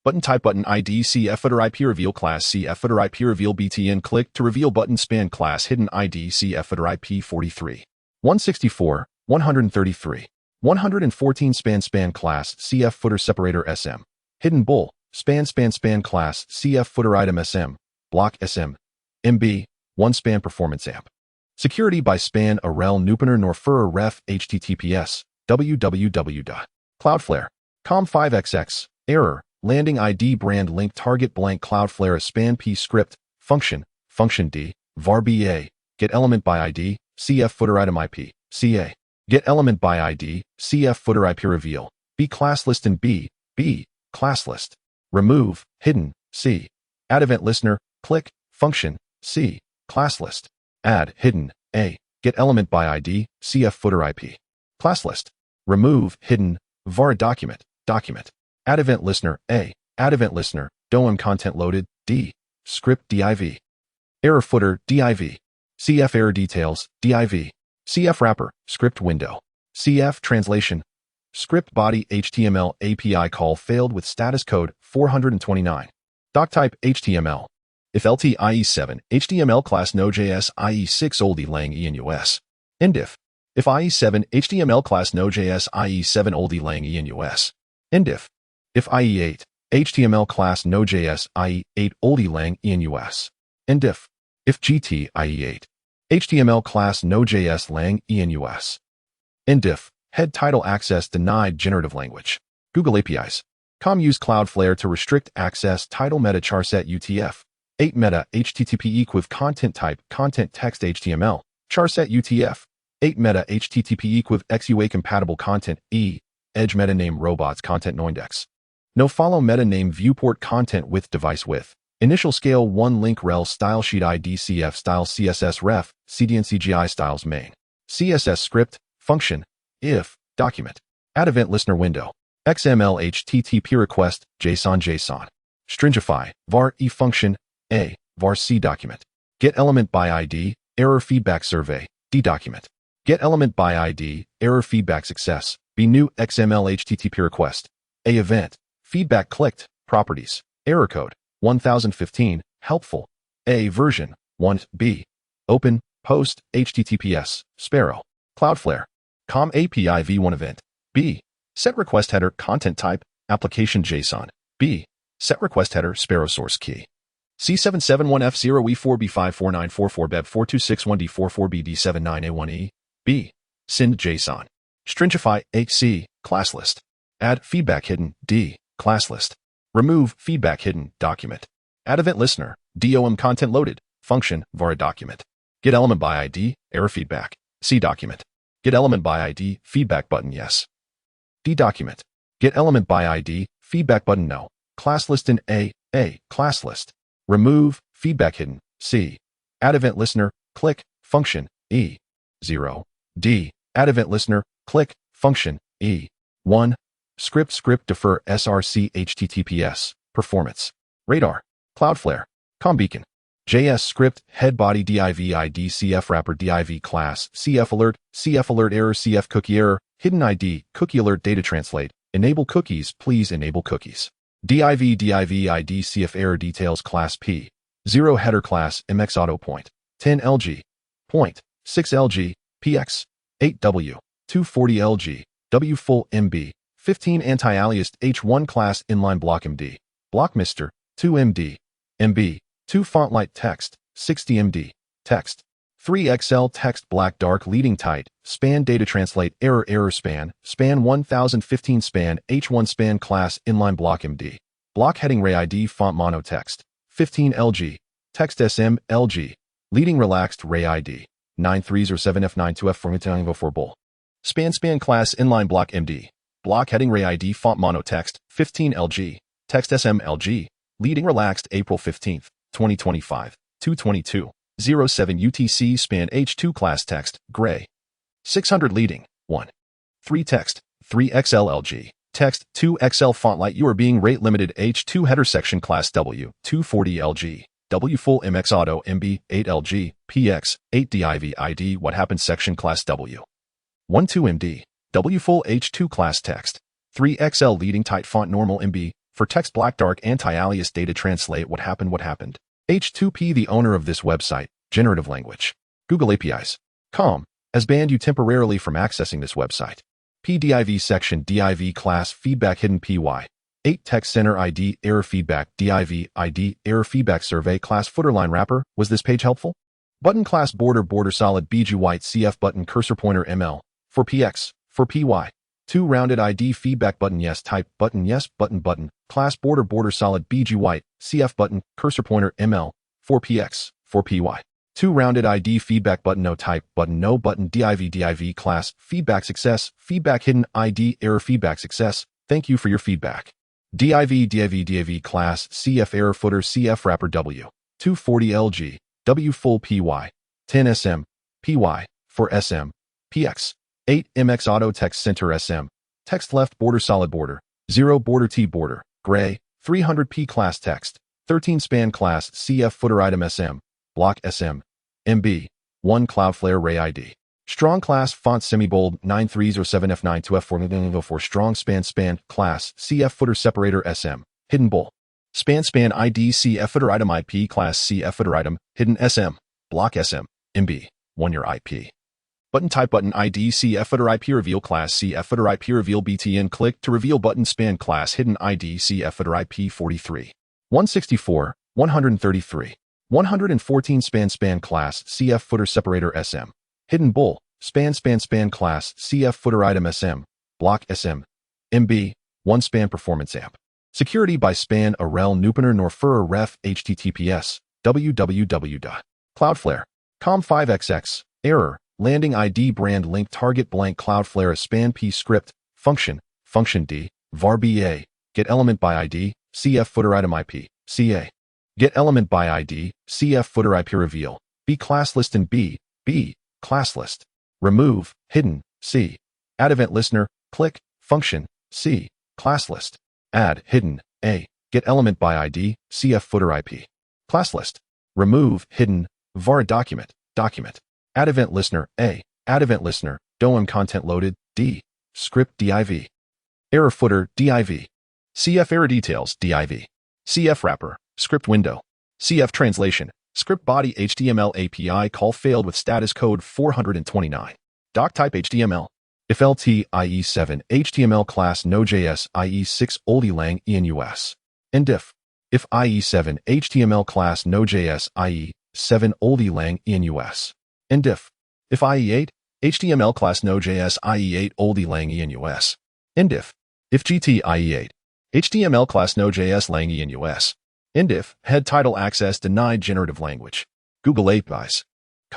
Button type button ID CF footer IP reveal class CF footer IP reveal BTN click to reveal button span class hidden ID CF footer IP 43 164 133 114 span class CF footer separator SM hidden bull span class CF footer item SM block SM MB 1 span performance amp security by span arel nupener norfur ref https www.cloudflare.com 5xx error landing ID brand link target blank Cloudflare span p script function D var ba get element by ID CF footer item IP CA get element by ID CF footer IP reveal B class list and B class list remove hidden C add event listener click function C class list add hidden A get element by ID CF footer IP class list remove hidden var document add event listener A add event listener DOM content loaded D script div error footer div CF error details div CF wrapper script window CF translation script body HTML API call failed with status code 429 doc type HTML If LT IE7 HTML class Node.js IE6 oldie lang ENUS. Indif. If IE7 HTML class Node.js IE7 oldie lang ENUS. Indif. If IE8 HTML class Node.js IE8 oldie lang ENUS. Indif. If GT IE8 HTML class Node.js lang ENUS. Indif. Head title access denied generative language. Google APIs. Use Cloudflare to restrict access title meta charset UTF. 8 meta HTTP equiv content type content text HTML charset UTF. 8 meta HTTP equiv XUA compatible content edge meta name robots content noindex. No follow meta name viewport content with device width. Initial scale 1 link rel style sheet ID CF style CSS ref CDN CGI styles main. CSS script function if document. Add event listener window. XML HTTP request JSON. Stringify var e function a var c document. Get element by ID error feedback survey d document. Get element by ID error feedback success b new XML HTTP request a event feedback clicked properties error code 1015 helpful a version 1 b open post HTTPS Sparrow Cloudflare API v1 event b set request header content type application JSON b set request header Sparrow source key C771F0E4B54944BEB4261D44BD79A1E b send JSON stringify c class list add feedback hidden d class list remove feedback hidden document add event listener DOM content loaded function var document get element by ID error feedback c document get element by ID feedback button yes d document get element by ID feedback button no class list in a class list remove feedback hidden c add event listener click function e 0 d add event listener click function e 1 script defer src https performance radar Cloudflare beacon JS script head body div id cf wrapper div class cf alert error cf cookie error hidden id cookie alert data translate enable cookies please enable cookies div id cf error details class p 0 header class mx auto point 10 lg point 6 lg px 8 w 240 lg w full mb 15 anti-aliased h1 class inline block md block mr 2 md mb 2 font light text 60 md text 3 xl text black dark leading tight span data translate error span 1015 span h1 span class inline block md block heading ray id font mono text 15 lg text sm lg leading relaxed ray id 93s or 7f9 2f formatting for bull span class inline block md block heading ray id font mono text 15 lg text sm lg leading relaxed April 15th 2025 222 07 UTC span H2 class text gray 600 leading 1 3 text 3 XLLG text 2 XL font light you are being rate limited H2 header section class W 240 LG W full MX auto MB 8 LG PX 8 DIV ID what happened section class W 12 MD W full H2 class text 3 XL leading tight font normal MB for text black dark anti-alias data translate what happened H2P the owner of this website generative language Google APIs has banned you temporarily from accessing this website PDIV section div class feedback hidden py 8 text center ID error feedback div ID error feedback survey class footer line wrapper was this page helpful button class border solid bg white cf button cursor pointer ml for px for py 2 rounded ID feedback button yes type button yes button class border solid bg white cf button cursor pointer ml for px for py 2 rounded ID feedback button no type button no button div class feedback success feedback hidden ID error feedback success thank you for your feedback div class cf error footer cf wrapper w 240 lg w full py 10 sm py for sm px 8 mx auto text center sm text left border solid border 0 border t border gray 300p class text 13 span class cf footer item sm block sm mb 1 Cloudflare ray id strong class font semi-bold 9 3s or 7f9 2f4 strong span class cf footer separator sm hidden bull Span ID CF footer item IP class CF footer item hidden SM block SM MB 1 year IP. Button type button ID CF footer IP reveal class CF footer IP reveal BTN click to reveal button span class hidden ID CF footer IP 43 164 133 114 span class CF footer separator SM hidden bull span class CF footer item SM block SM MB 1 span performance amp. Security by span arel nupener norfur ref https www.cloudflare com5xx error landing ID brand link target blank Cloudflare span p script function d var ba get element by ID CF footer item IP CA get element by ID CF footer IP reveal b class list and b class list remove hidden c add event listener click function c class list add hidden a get element by ID CF footer IP class list remove hidden var document add event listener a add event listener DOM content loaded d script div error footer div CF error details div CF wrapper script window CF translation script body HTML API call failed with status code 429 doc type HTML if LT IE7 HTML class Node.js IE6 oldie lang enus and if IE7 HTML class Node.js IE7 oldie lang enus and if IE8 HTML class Node.js IE8 oldie lang enus and if GT IE8 HTML class Node.js lang enus and if head title access denied generative language Google APIs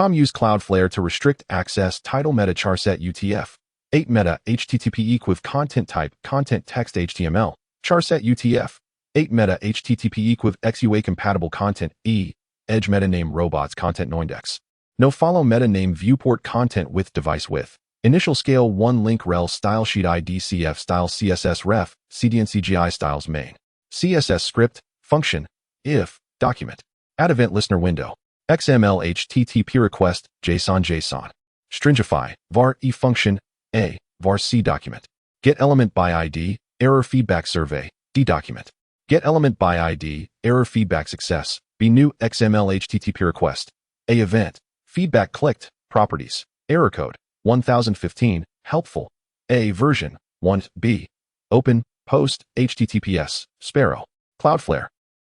use Cloudflare to restrict access title meta charset UTF 8 meta HTTP equiv content type content text HTML charset UTF 8 meta HTTP equiv XUA compatible content edge meta name robots content noindex no follow meta name viewport content with device width initial scale 1 link rel style sheet ID CF style CSS ref CDN styles main CSS script function if document add event listener window XML HTTP request JSON stringify var e function a var c document get element by ID error feedback survey d document get element by ID error feedback success b new XML HTTP request a event feedback clicked properties error code 1015 helpful a version 1 b open post HTTPS Sparrow Cloudflare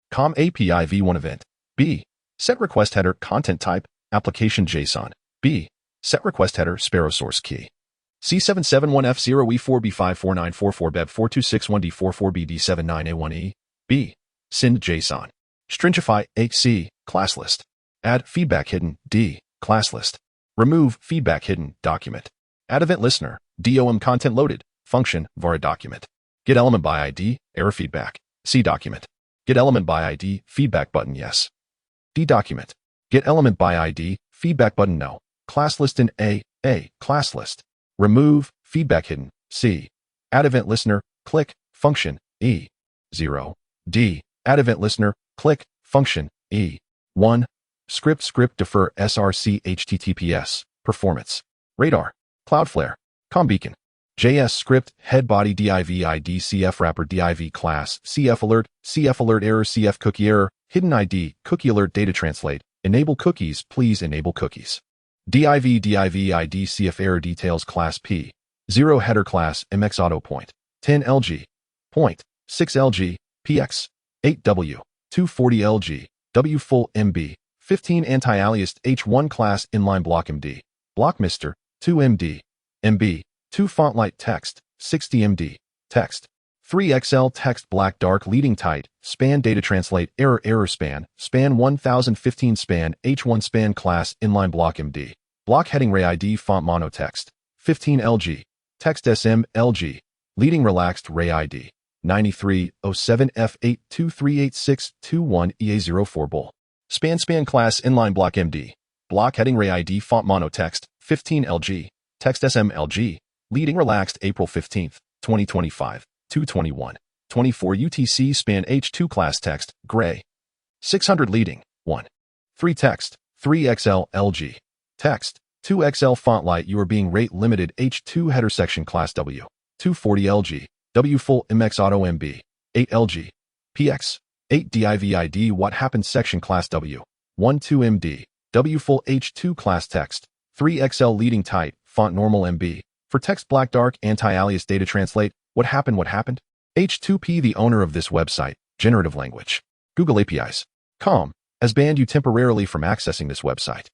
com API v1 event b set request header content type application JSON b set request header Sparrow source key C771F0E4B54944BEB4261D44BD79A1E B send JSON stringify AC class list add feedback hidden D class list remove feedback hidden document add event listener DOM content loaded function var document get element by ID error feedback C document get element by ID feedback button yes D document get element by ID feedback button no class list in A class list remove feedback hidden C add event listener click function E 0 D add event listener click function E 1 script defer src HTTPS performance radar Cloudflare combeacon JS script head body div ID CF wrapper div class CF alert error CF cookie error hidden ID cookie alert data translate enable cookies please enable cookies div ID CF error details class P 0 header class MX auto point 10 LG point 6 LG PX 8W 240 LG W full MB 15 anti-aliased H1 class inline block MD block Mr 2 MD MB 2 font light text 60 MD text 3 XL text black dark leading tight span data translate error span 1015 span H1 span class inline block MD block heading ray ID font mono text 15 LG text SM LG leading relaxed ray ID 9307 F8238621 EA04 bull span class inline block MD block heading ray ID font mono text 15 LG text SM LG leading relaxed April 15th 2025 221 24 UTC span H2 class text gray 600 leading 1 3 text 3 XL LG text 2 XL font light you are being rate limited H2 header section class W 240 LG W full MX auto MB 8 LG PX 8 divid what happened section class W. 1 2 MD. W full H2 class text. 3 XL leading tight, font normal MB. For text black dark anti-alias data translate, what happened? H2P the owner of this website, generative language. Google APIs. Com. Has banned you temporarily from accessing this website.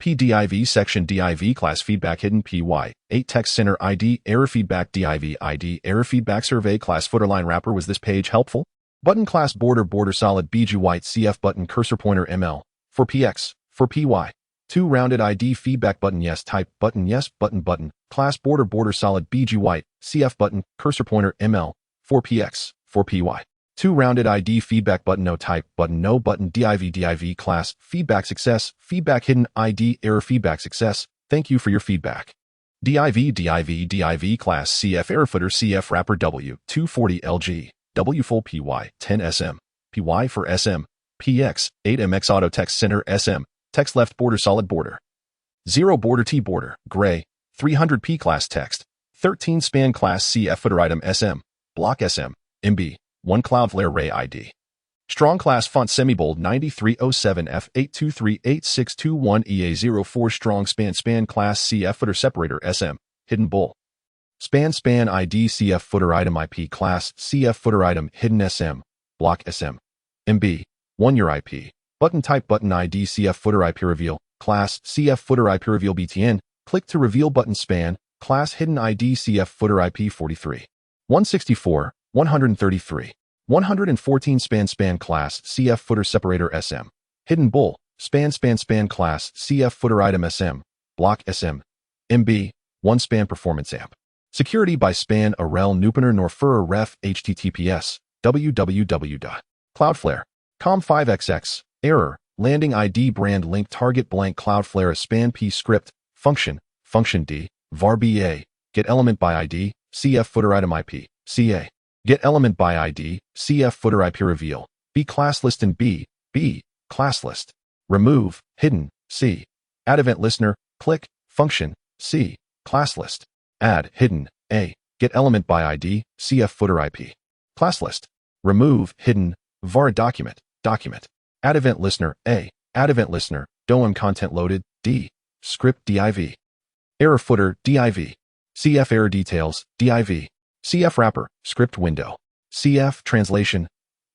PDIV section div class feedback hidden PY. 8 text center ID error feedback div ID error feedback survey class footer line wrapper. Was this page helpful? Button class border solid BG white CF button cursor pointer ML. For PX. For PY. 2 rounded ID feedback button yes type button yes button class border solid BG white CF button cursor pointer ML. For PX. For PY. 2 rounded ID feedback button no type button no button div class feedback success feedback hidden ID error feedback success. Thank you for your feedback. Div class CF error footer CF wrapper W 240 LG W full PY 10 SM PY for SM PX 8 MX auto text center SM text left border solid border 0 border T border gray 300p class text 13 span class CF footer item SM block SM MB 1 Cloudflare Ray ID. Strong class font semibold 9307F 8238621 EA04 strong span class CF footer separator SM hidden bull. Span ID CF footer item IP class CF footer item hidden SM block SM MB 1 your IP button type button ID CF footer IP reveal class CF footer IP reveal BTN click to reveal button span class hidden ID CF footer IP 43 164 133 114 span class CF footer separator SM hidden bull span class CF footer item SM block SM MB 1 span performance amp security by span arel nupener norfur ref https www.cloudflare.com 5xx error landing ID brand link target blank Cloudflare span p script function d var ba get element by ID CF footer item IP CA get element by ID CF footer IP reveal B class list and B class list remove hidden C add event listener click function C class list add hidden A get element by ID CF footer IP class list remove hidden var document add event listener A add event listener DOM content loaded D script div error footer div CF error details div CF wrapper, script window, CF translation,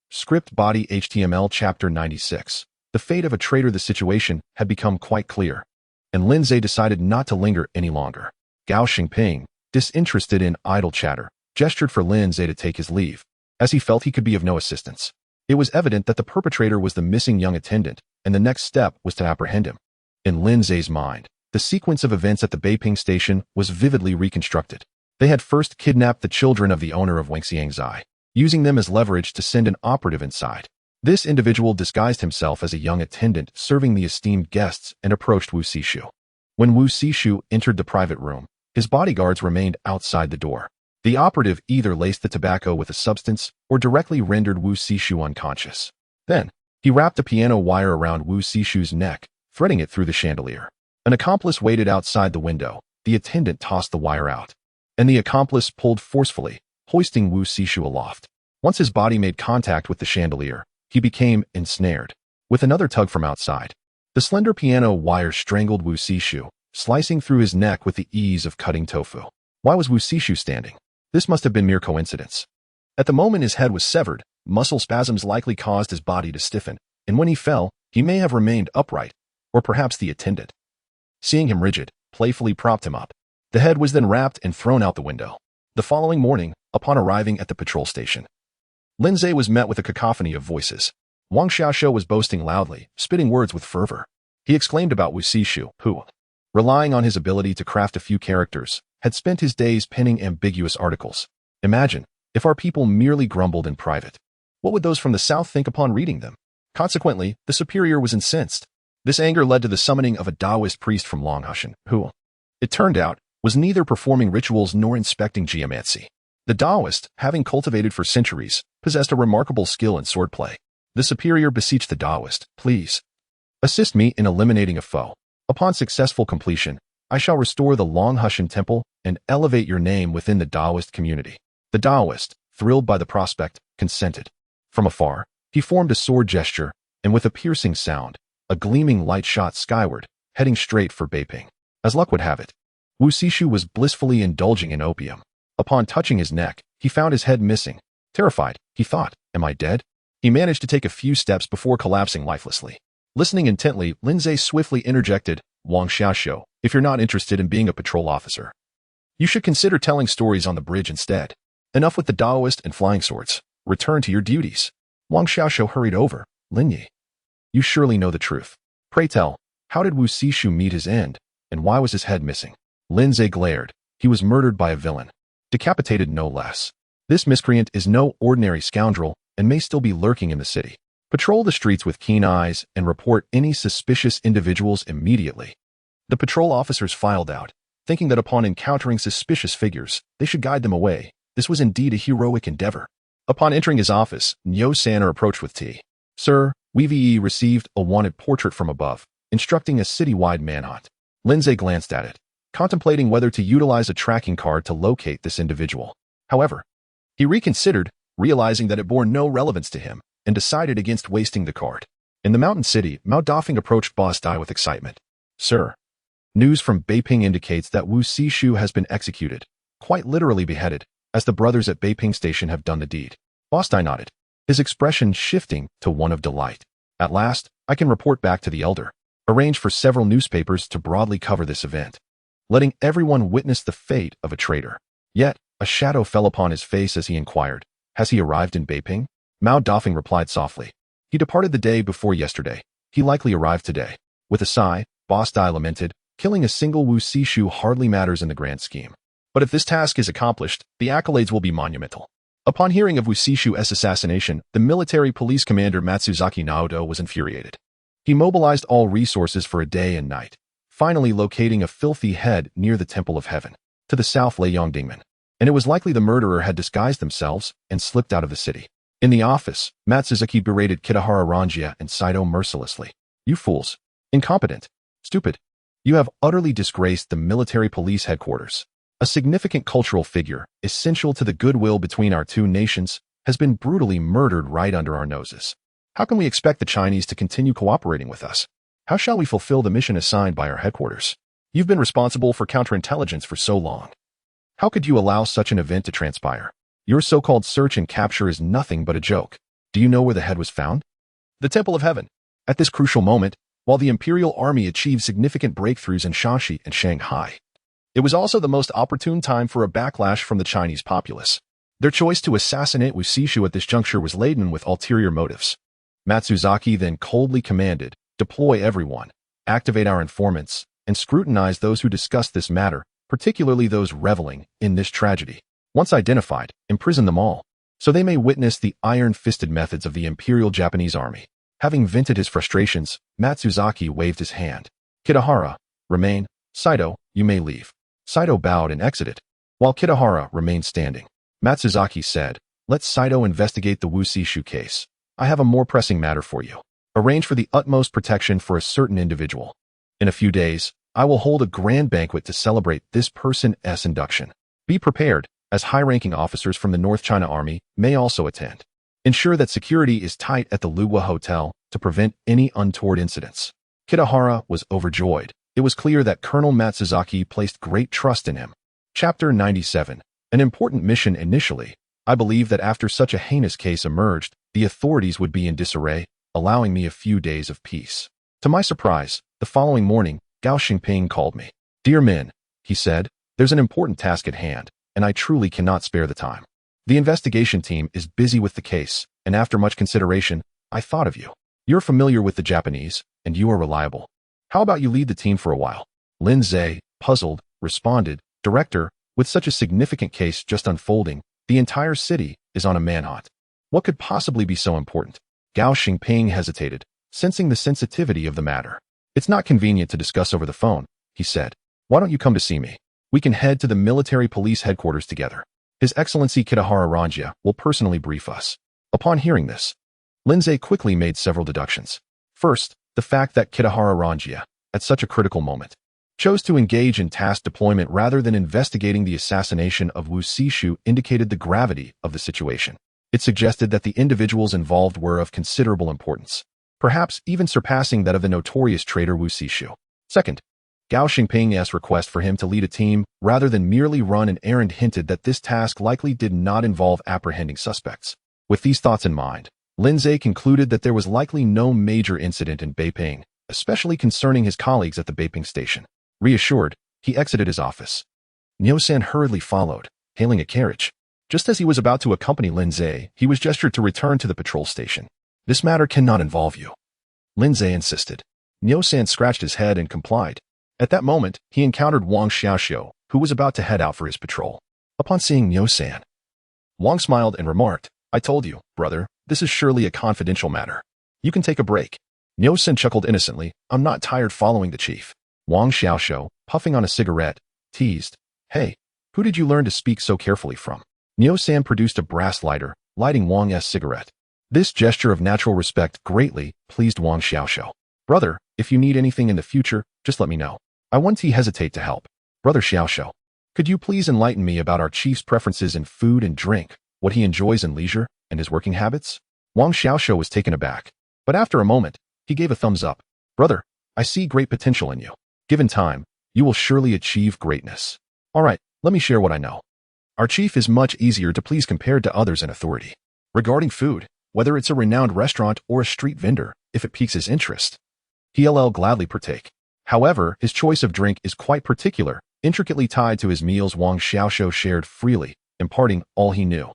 script body HTML chapter 96. The fate of a traitor. The situation had become quite clear, and Lindsay decided not to linger any longer. Gao Xingping, disinterested in idle chatter, gestured for Lindsay to take his leave, as he felt he could be of no assistance. It was evident that the perpetrator was the missing young attendant, and the next step was to apprehend him. In Lindsay's mind, the sequence of events at the Beiping Station was vividly reconstructed. They had first kidnapped the children of the owner of Wangxiangzai, using them as leverage to send an operative inside. This individual disguised himself as a young attendant serving the esteemed guests and approached Wu Xishu. When Wu Xishu entered the private room, his bodyguards remained outside the door. The operative either laced the tobacco with a substance or directly rendered Wu Xishu unconscious. Then, he wrapped a piano wire around Wu Xishu's neck, threading it through the chandelier. An accomplice waited outside the window. The attendant tossed the wire out, and the accomplice pulled forcefully, hoisting Wu Xishu aloft. Once his body made contact with the chandelier, he became ensnared. With another tug from outside, the slender piano wire strangled Wu Xishu, slicing through his neck with the ease of cutting tofu. Why was Wu Xishu standing? This must have been mere coincidence. At the moment his head was severed, muscle spasms likely caused his body to stiffen, and when he fell, he may have remained upright, or perhaps the attendant, seeing him rigid, playfully propped him up. The head was then wrapped and thrown out the window. The following morning, upon arriving at the patrol station, Lindsay was met with a cacophony of voices. Wang Xiaoshu was boasting loudly, spitting words with fervor. He exclaimed about Wu Xishu, who, relying on his ability to craft a few characters, had spent his days penning ambiguous articles. Imagine, if our people merely grumbled in private. What would those from the south think upon reading them? Consequently, the superior was incensed. This anger led to the summoning of a Taoist priest from Longhushan, who, it turned out, was neither performing rituals nor inspecting geomancy. The Taoist, having cultivated for centuries, possessed a remarkable skill in swordplay. The superior beseeched the Taoist, "Please, assist me in eliminating a foe. Upon successful completion, I shall restore the Longhushan temple and elevate your name within the Taoist community." The Taoist, thrilled by the prospect, consented. From afar, He formed a sword gesture, and with a piercing sound, a gleaming light shot skyward, heading straight for Beiping. As luck would have it, Wu Sishu was blissfully indulging in opium. Upon touching his neck, he found his head missing. Terrified, he thought, "Am I dead?" He managed to take a few steps before collapsing lifelessly. Listening intently, Lindsay swiftly interjected, "Wang Xiaoxiu, if you're not interested in being a patrol officer, you should consider telling stories on the bridge instead. Enough with the Daoist and flying swords. Return to your duties." Wang Xiaoxiu hurried over. "Linyi, you surely know the truth. Pray tell, how did Wu Sishu meet his end, and why was his head missing?" Lindsay glared. "He was murdered by a villain. Decapitated no less. This miscreant is no ordinary scoundrel and may still be lurking in the city. Patrol the streets with keen eyes and report any suspicious individuals immediately." The patrol officers filed out, thinking that upon encountering suspicious figures, they should guide them away. This was indeed a heroic endeavor. Upon entering his office, Nyo Sanner approached with tea. "Sir, we've received a wanted portrait from above, instructing a citywide manhunt." Lindsay glanced at it, contemplating whether to utilize a tracking card to locate this individual. However, he reconsidered, realizing that it bore no relevance to him, and decided against wasting the card. In the mountain city, Mao Dafeng approached Boss Dai with excitement. "Sir, news from Beiping indicates that Wu Sishu has been executed, quite literally beheaded, as the brothers at Beiping Station have done the deed." Boss Dai nodded, his expression shifting to one of delight. "At last, I can report back to the elder. Arrange for several newspapers to broadly cover this event, letting everyone witness the fate of a traitor." Yet, a shadow fell upon his face as he inquired, "Has he arrived in Beiping?" Mao Dafeng replied softly, "He departed the day before yesterday. He likely arrived today." With a sigh, Boss Dai lamented, "Killing a single Wu Sishu hardly matters in the grand scheme. But if this task is accomplished, the accolades will be monumental." Upon hearing of Wu Sishu's assassination, the military police commander Matsuzaki Naoto was infuriated. He mobilized all resources for a day and night, finally locating a filthy head near the Temple of Heaven. To the south lay Yongdingmen, and it was likely the murderer had disguised themselves and slipped out of the city. In the office, Matsuzaki berated Kitahara Ranjia and Saito mercilessly. "You fools. Incompetent. Stupid. You have utterly disgraced the military police headquarters. A significant cultural figure, essential to the goodwill between our two nations, has been brutally murdered right under our noses. How can we expect the Chinese to continue cooperating with us? How shall we fulfill the mission assigned by our headquarters? You've been responsible for counterintelligence for so long. How could you allow such an event to transpire? Your so-called search and capture is nothing but a joke. Do you know where the head was found? The Temple of Heaven." At this crucial moment, while the Imperial Army achieved significant breakthroughs in Shaanxi and Shanghai, it was also the most opportune time for a backlash from the Chinese populace. Their choice to assassinate Wu Sishu at this juncture was laden with ulterior motives. Matsuzaki then coldly commanded, "Deploy everyone, activate our informants, and scrutinize those who discuss this matter, particularly those reveling in this tragedy. Once identified, imprison them all, so they may witness the iron-fisted methods of the Imperial Japanese Army." Having vented his frustrations, Matsuzaki waved his hand. "Kitahara, remain. Saito, you may leave." Saito bowed and exited, while Kitahara remained standing. Matsuzaki said, "Let Saito investigate the Wu Sishu case. I have a more pressing matter for you. Arrange for the utmost protection for a certain individual. In a few days, I will hold a grand banquet to celebrate this person's induction. Be prepared, as high-ranking officers from the North China Army may also attend. Ensure that security is tight at the Lugua Hotel to prevent any untoward incidents." Kitahara was overjoyed. It was clear that Colonel Matsuzaki placed great trust in him. Chapter 97. An important mission initially. I believe that after such a heinous case emerged, the authorities would be in disarray, allowing me a few days of peace. To my surprise, the following morning, Gao Xingping called me. "Dear men," he said, "there's an important task at hand, and I truly cannot spare the time. The investigation team is busy with the case, and after much consideration, I thought of you. You're familiar with the Japanese, and you are reliable. How about you lead the team for a while?" Lindsay, puzzled, responded, "Director, with such a significant case just unfolding, the entire city is on a manhunt. What could possibly be so important?" Gao Xingping hesitated, sensing the sensitivity of the matter. "It's not convenient to discuss over the phone," he said. "Why don't you come to see me? We can head to the military police headquarters together. His Excellency Kitahara Ranjia will personally brief us." Upon hearing this, Lindsay quickly made several deductions. First, the fact that Kitahara Ranjia, at such a critical moment, chose to engage in task deployment rather than investigating the assassination of Wu Sishu indicated the gravity of the situation. It suggested that the individuals involved were of considerable importance, perhaps even surpassing that of the notorious traitor Wu Xishu. Second, Gao Xingping's request for him to lead a team rather than merely run an errand hinted that this task likely did not involve apprehending suspects. With these thoughts in mind, Lin Zhe concluded that there was likely no major incident in Beiping, especially concerning his colleagues at the Beiping Station. Reassured, he exited his office. Niu San hurriedly followed, hailing a carriage. Just as he was about to accompany Lin Zhe, he was gestured to return to the patrol station. This matter cannot involve you, Lin Zhe insisted. Niu San scratched his head and complied. At that moment, he encountered Wang Xiaoxiu, who was about to head out for his patrol. Upon seeing Niu San, Wang smiled and remarked, "I told you, brother, this is surely a confidential matter. You can take a break." Niu San chuckled innocently, "I'm not tired following the chief." Wang Xiaoxiu, puffing on a cigarette, teased, "Hey, who did you learn to speak so carefully from?" Niu San produced a brass lighter, lighting Wang's cigarette. This gesture of natural respect greatly pleased Wang Xiaoxiu. "Brother, if you need anything in the future, just let me know. I won't hesitate to help." "Brother Xiaoxiu, could you please enlighten me about our chief's preferences in food and drink, what he enjoys in leisure, and his working habits?" Wang Xiaoxiu was taken aback, but after a moment, he gave a thumbs up. "Brother, I see great potential in you. Given time, you will surely achieve greatness. All right, let me share what I know. Our chief is much easier to please compared to others in authority. Regarding food, whether it's a renowned restaurant or a street vendor, if it piques his interest, he'll gladly partake. However, his choice of drink is quite particular, intricately tied to his meals." Wang Xiaoxiu shared freely, imparting all he knew.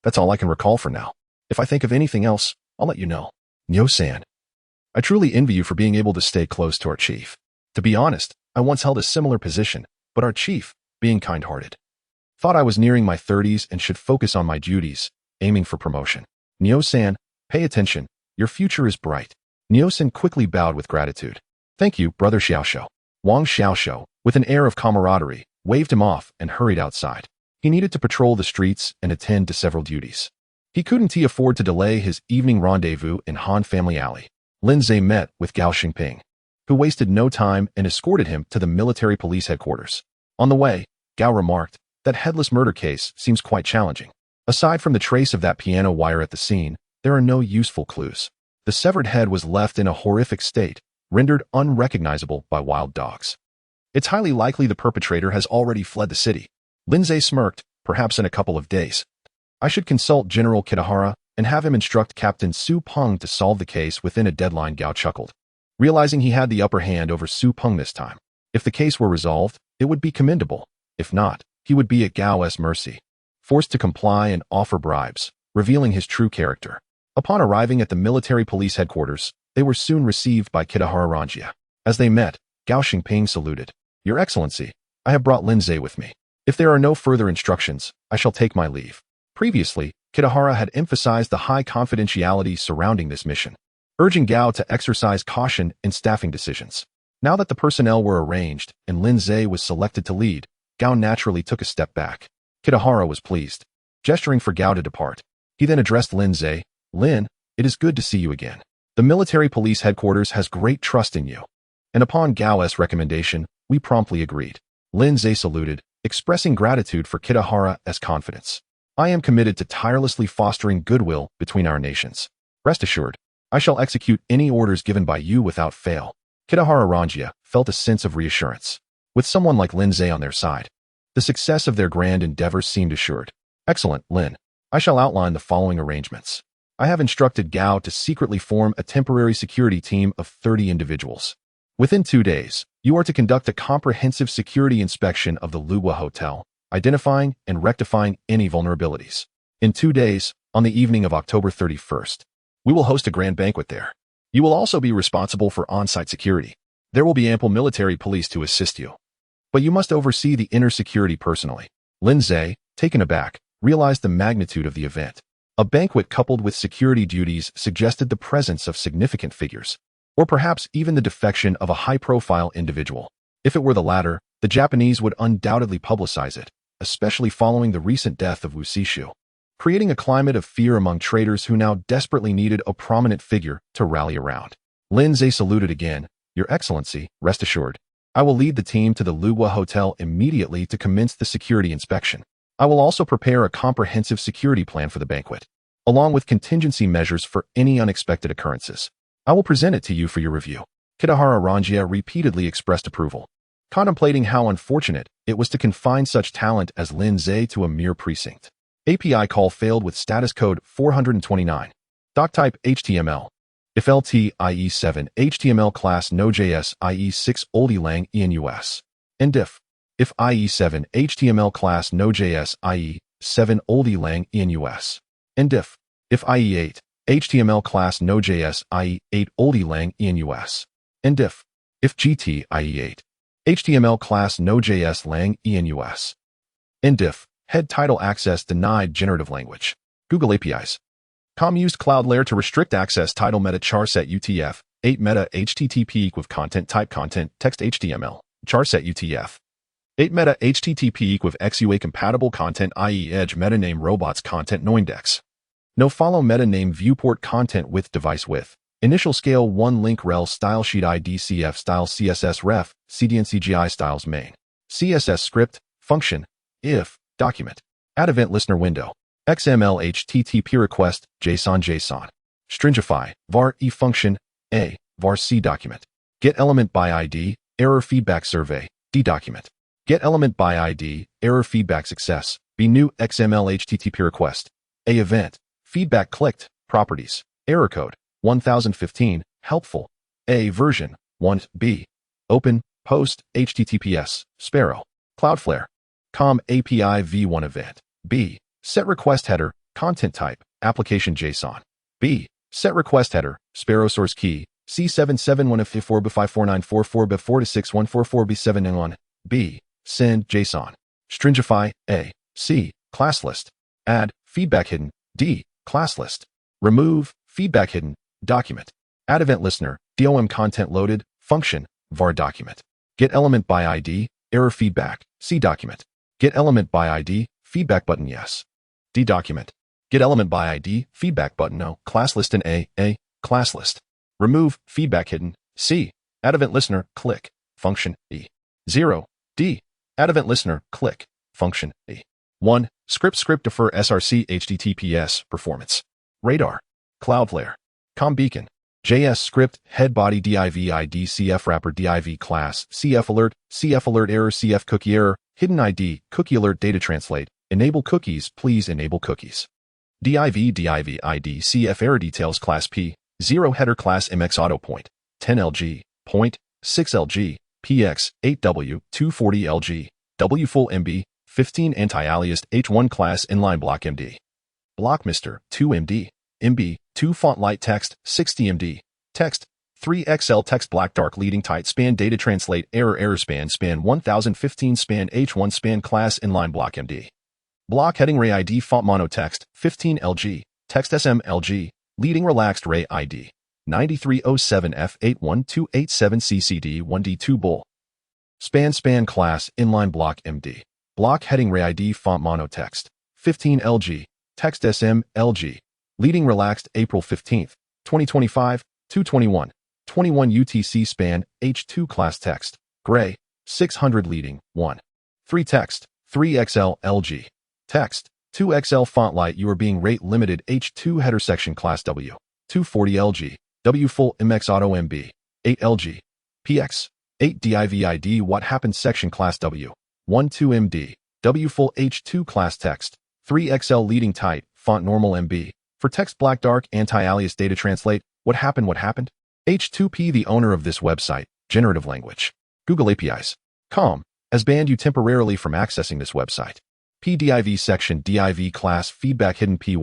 "That's all I can recall for now. If I think of anything else, I'll let you know." Niu San, I truly envy you for being able to stay close to our chief. To be honest, I once held a similar position, but our chief, being kind-hearted, thought I was nearing my 30s and should focus on my duties, aiming for promotion. Niu San, pay attention. Your future is bright. Niu San quickly bowed with gratitude. "Thank you, brother Xiaoxiu." Wang Xiaoxiu, with an air of camaraderie, waved him off and hurried outside. He needed to patrol the streets and attend to several duties. He couldn't afford to delay his evening rendezvous in Han Family Alley. Lin Zhe met with Gao Xingping, who wasted no time and escorted him to the military police headquarters. On the way, Gao remarked, "That headless murder case seems quite challenging. Aside from the trace of that piano wire at the scene, there are no useful clues. The severed head was left in a horrific state, rendered unrecognizable by wild dogs. It's highly likely the perpetrator has already fled the city." Lin Zhe smirked, "Perhaps in a couple of days. I should consult General Kidahara and have him instruct Captain Su Peng to solve the case within a deadline." Gao chuckled, realizing he had the upper hand over Su Peng this time. If the case were resolved, it would be commendable. If not, he would be at Gao's mercy, forced to comply and offer bribes, revealing his true character. Upon arriving at the military police headquarters, they were soon received by Kidahara Ranjia. As they met, Gao Xingping saluted. "Your Excellency, I have brought Lin Zhe with me. If there are no further instructions, I shall take my leave." Previously, Kidahara had emphasized the high confidentiality surrounding this mission, urging Gao to exercise caution in staffing decisions. Now that the personnel were arranged and Lin Zhe was selected to lead, Gao naturally took a step back. Kidahara was pleased, gesturing for Gao to depart. He then addressed Lin Zhe. "Lin, it is good to see you again. The military police headquarters has great trust in you." And upon Gao's recommendation, we promptly agreed. Lin Zhe saluted, expressing gratitude for Kidahara's confidence. "I am committed to tirelessly fostering goodwill between our nations. Rest assured, I shall execute any orders given by you without fail." Kidahara Ranjia felt a sense of reassurance. With someone like Lin Zhe on their side, the success of their grand endeavors seemed assured. "Excellent, Lin. I shall outline the following arrangements. I have instructed Gao to secretly form a temporary security team of 30 individuals. Within 2 days, you are to conduct a comprehensive security inspection of the Luwa Hotel, identifying and rectifying any vulnerabilities. In 2 days, on the evening of October 31st, we will host a grand banquet there. You will also be responsible for on-site security. There will be ample military police to assist you, but you must oversee the inner security personally." Lin Zhe, taken aback, realized the magnitude of the event. A banquet coupled with security duties suggested the presence of significant figures, or perhaps even the defection of a high-profile individual. If it were the latter, the Japanese would undoubtedly publicize it, especially following the recent death of Wu Xishu, creating a climate of fear among traitors who now desperately needed a prominent figure to rally around. Lin Zhe saluted again. "Your Excellency, rest assured, I will lead the team to the Luwa Hotel immediately to commence the security inspection. I will also prepare a comprehensive security plan for the banquet. along with contingency measures for any unexpected occurrences. I will present it to you for your review. Kitahara Ranjia repeatedly expressed approval, contemplating how unfortunate it was to confine such talent as Lin Zhe to a mere precinct. API call failed with status code 429. Doc type HTML. If LT IE7 HTML class Node.js IE6 oldie lang enus. And diff. If IE7 HTML class Node.js IE7 oldie lang enus. And diff. If IE8 HTML class Node.js IE8 oldie lang enus. And diff. If GT IE8 HTML class Node.js lang enus. And diff. Head title access denied generative language. Google APIs. Com used cloud layer to restrict access title meta char set UTF 8 meta HTTP equal content type content text HTML char set UTF 8 meta HTTP equal XUA compatible content i.e. edge meta name robots content no index. No follow meta name viewport content with device width. Initial scale 1 link rel style sheet ID CF style CSS ref CDN CGI styles main. CSS script function if document. Add event listener window. XML HTTP request JSON. Stringify var e function a var c document. Get element by ID error feedback survey d document. Get element by ID error feedback success b new XML HTTP request a event feedback clicked properties error code 1015 helpful a version 1 b open post HTTPS Sparrow Cloudflare com API v1 event b set request header content type application JSON b set request header Sparrow source key C771F4 B54944 B4261444 B7N1 b send JSON stringify a c class list add feedback hidden d class list remove feedback hidden document add event listener DOM content loaded function var document get element by ID error feedback c document get element by ID feedback button yes d document get element by ID feedback button no class list in a class list remove feedback hidden c add event listener click function e 0 d add event listener click function e 1 script defer src https performance radar Cloudflare com beacon JS script head body div ID CF wrapper div class CF alert error CF cookie error hidden ID cookie alert data translate enable cookies please enable cookies div ID CF error details class p 0 header class mx auto point 10 lg point 6 lg px 8w 240 lg w full mb 15 anti-aliased h1 class inline block md block mr 2 md mb 2 font light text 60 md text 3 xl text black dark leading tight span data translate error span 1015 span h1 span class inline block md block heading ray id font mono text 15 lg text sm lg leading relaxed ray id 9307 f81287 ccd 1d2 bull span class inline block md block heading ray id font mono text 15 lg text sm lg leading relaxed April 15th 2025 221 21 UTC span H2 class text gray 600 leading 1 3 text 3XL LG text 2XL font light you are being rate limited H2 header section class W 240 LG W full MX auto MB 8 LG PX 8 DIVID what happened section class W 12 MD W full H2 class text 3XL leading tight font normal MB for text black dark anti-alias data translate what happened H2P the owner of this website generative language Google APIs com has banned you temporarily from accessing this website PDIV section div class feedback hidden py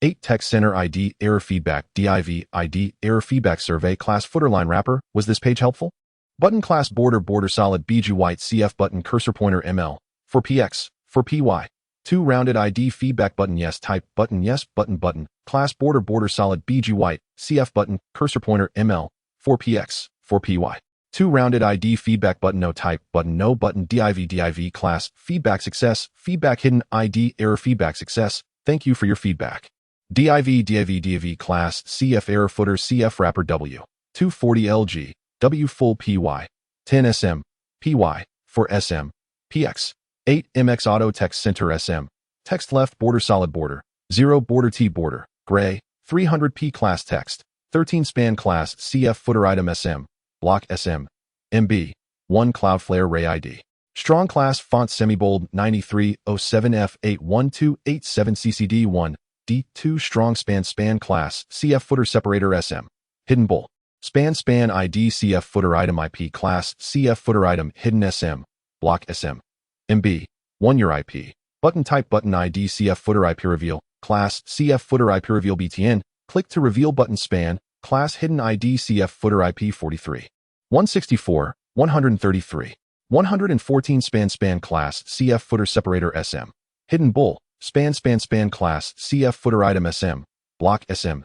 8 text center ID error feedback div ID error feedback survey class footer line wrapper was this page helpful button class border solid BG white CF button cursor pointer ML for PX for PY 2 rounded ID feedback button yes type button yes button class border solid BG white CF button cursor pointer ML for PX for PY 2 rounded ID feedback button no type button no button div class feedback success feedback hidden ID error feedback success thank you for your feedback div class CF error footer CF wrapper W 240 LG W full PY 10 SM PY for SM PX 8 MX auto text center SM text left border solid border 0 border T border Gray, 300p class text, 13 span class CF footer item SM, block SM, MB, 1 Cloudflare Ray ID. Strong class font semi-bold 9307F81287CCD1, D2 strong span class CF footer separator SM. Hidden bull. Span ID CF footer item IP class CF footer item hidden SM, block SM. MB, 1 your IP. Button type button ID CF footer IP reveal, class CF footer IP reveal BTN, click to reveal button span, class hidden ID CF footer IP 43. 164, 133. 114 span class CF footer separator SM. Hidden bull, span class CF footer item SM, block SM.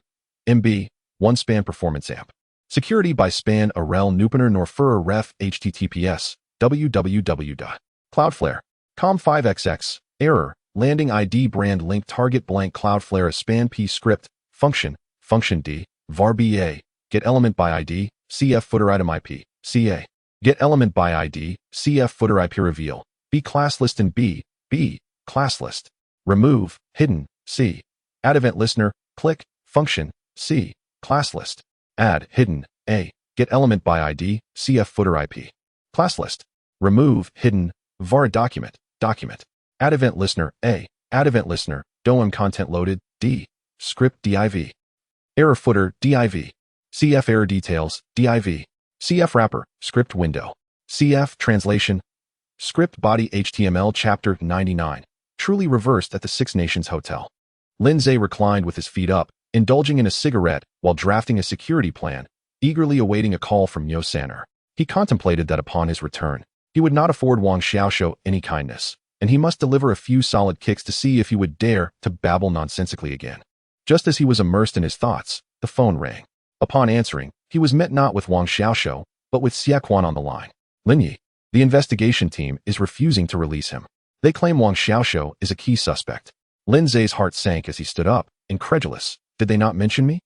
MB, 1 span performance amp. Security by span arel nupener norfur ref https www.cloudflare.com5xx error landing ID brand link target blank Cloudflare span p script function d var ba get element by ID CF footer item IP CA get element by ID CF footer IP reveal B class list and B class list remove hidden C add event listener click function C class list add hidden A get element by ID CF footer IP class list remove hidden var document add event listener A add event listener DOM content loaded D script div error footer div CF error details div CF wrapper script window CF translation script body HTML chapter 99 truly reversed at the Six Nations Hotel. Lindsay reclined with his feet up, indulging in a cigarette while drafting a security plan, eagerly awaiting a call from Yo Saner. He contemplated that upon his return, he would not afford Wang Xiaoxiu any kindness, and he must deliver a few solid kicks to see if he would dare to babble nonsensically again. Just as he was immersed in his thoughts, the phone rang. Upon answering, he was met not with Wang Xiaoxiu, but with Xie Quan on the line. Linyi, the investigation team is refusing to release him. They claim Wang Xiaoxiu is a key suspect. Lindsay's heart sank as he stood up, incredulous. Did they not mention me?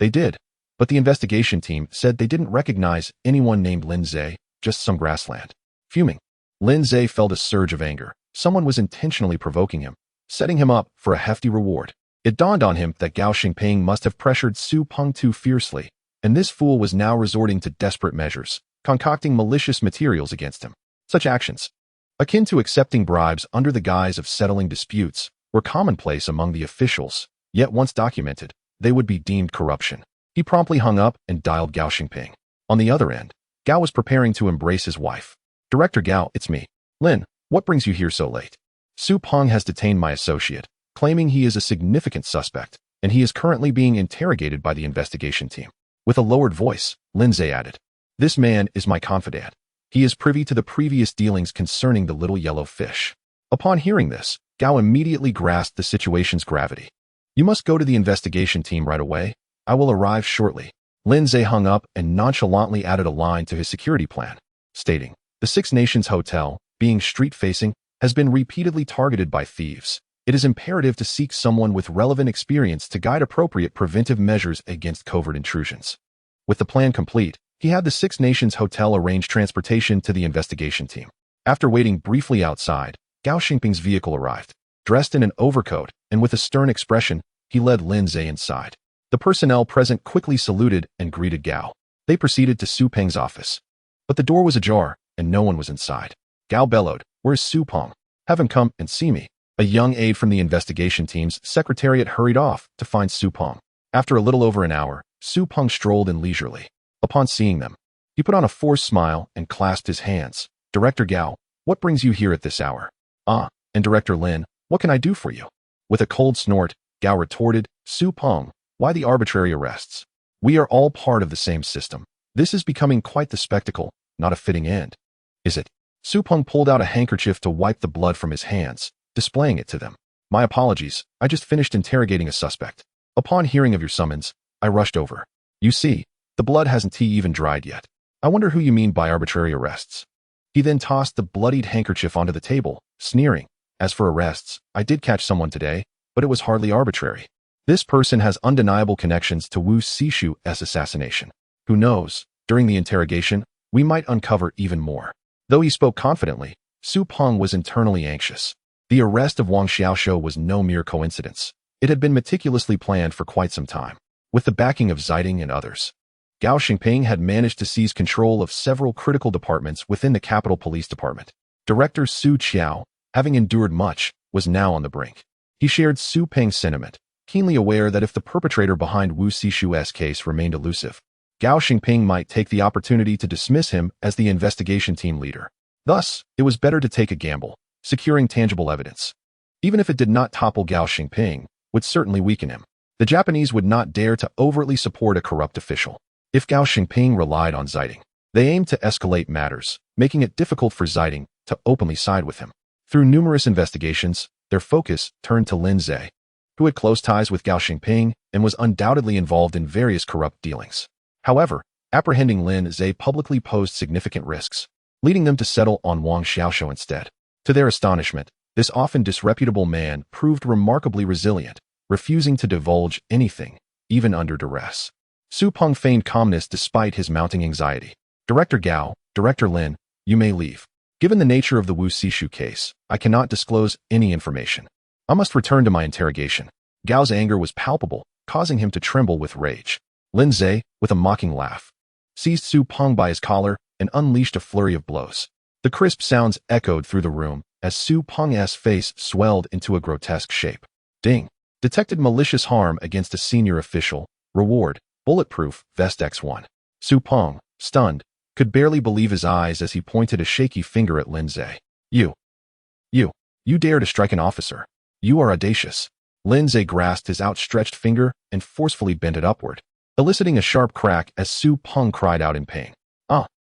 They did, but the investigation team said they didn't recognize anyone named Lindsay, just some grassland. Fuming, Lindsay felt a surge of anger. Someone was intentionally provoking him, setting him up for a hefty reward. It dawned on him that Gao Xingping must have pressured Su Peng too fiercely, and this fool was now resorting to desperate measures, concocting malicious materials against him. Such actions, akin to accepting bribes under the guise of settling disputes, were commonplace among the officials, yet once documented, they would be deemed corruption. He promptly hung up and dialed Gao Xingping. On the other end, Gao was preparing to embrace his wife. Director Gao, it's me. Lin, what brings you here so late? Su Peng has detained my associate, claiming he is a significant suspect, and he is currently being interrogated by the investigation team. With a lowered voice, Lindsay added, "This man is my confidant. He is privy to the previous dealings concerning the little yellow fish." Upon hearing this, Gao immediately grasped the situation's gravity. "You must go to the investigation team right away. I will arrive shortly." Lindsay hung up and nonchalantly added a line to his security plan, stating, "The Six Nations Hotel, being street-facing, has been repeatedly targeted by thieves. It is imperative to seek someone with relevant experience to guide appropriate preventive measures against covert intrusions." With the plan complete, he had the Six Nations Hotel arrange transportation to the investigation team. After waiting briefly outside, Gao Xingping's vehicle arrived. Dressed in an overcoat and with a stern expression, he led Lindsay inside. The personnel present quickly saluted and greeted Gao. They proceeded to Su Peng's office. But the door was ajar, and no one was inside. Gao bellowed, "Where's Su Peng? Have him come and see me." A young aide from the investigation team's secretariat hurried off to find Su Peng. After a little over an hour, Su Peng strolled in leisurely. Upon seeing them, he put on a forced smile and clasped his hands. "Director Gao, what brings you here at this hour?" "Ah, and Director Lin, what can I do for you?" With a cold snort, Gao retorted, "Su Peng, why the arbitrary arrests? We are all part of the same system. This is becoming quite the spectacle, not a fitting end. Is it?" Su Peng pulled out a handkerchief to wipe the blood from his hands, displaying it to them. "My apologies, I just finished interrogating a suspect. Upon hearing of your summons, I rushed over. You see, the blood hasn't even dried yet. I wonder who you mean by arbitrary arrests." He then tossed the bloodied handkerchief onto the table, sneering, "As for arrests, I did catch someone today, but it was hardly arbitrary. This person has undeniable connections to Wu Sishu's assassination. Who knows, during the interrogation, we might uncover even more." Though he spoke confidently, Su Peng was internally anxious. The arrest of Wang Xiaoxiu was no mere coincidence. It had been meticulously planned for quite some time. With the backing of Zeiting and others, Gao Xingping had managed to seize control of several critical departments within the Capital Police Department. Director Su Qiao, having endured much, was now on the brink. He shared Su Peng's sentiment, keenly aware that if the perpetrator behind Wu Sishu's case remained elusive, Gao Xingping might take the opportunity to dismiss him as the investigation team leader. Thus, it was better to take a gamble, securing tangible evidence. Even if it did not topple Gao Xingping, would certainly weaken him. The Japanese would not dare to overtly support a corrupt official. If Gao Xingping relied on Zeiting, they aimed to escalate matters, making it difficult for Zeiting to openly side with him. Through numerous investigations, their focus turned to Lin Zhe, who had close ties with Gao Xingping and was undoubtedly involved in various corrupt dealings. However, apprehending Lin Zhe publicly posed significant risks, leading them to settle on Wang Xiaoshou instead. To their astonishment, this often disreputable man proved remarkably resilient, refusing to divulge anything, even under duress. Su Peng feigned calmness despite his mounting anxiety. Director Gao, Director Lin, you may leave. Given the nature of the Wu Sishu case, I cannot disclose any information. I must return to my interrogation. Gao's anger was palpable, causing him to tremble with rage. Lin Zhe, with a mocking laugh, seized Su Peng by his collar and unleashed a flurry of blows. The crisp sounds echoed through the room as Su Peng's face swelled into a grotesque shape. Ding! Detected malicious harm against a senior official. Reward, bulletproof, vest X1. Su Peng, stunned, could barely believe his eyes as he pointed a shaky finger at Lin Zhe. You dare to strike an officer. You are audacious. Lin Zhe grasped his outstretched finger and forcefully bent it upward, eliciting a sharp crack as Su Peng cried out in pain.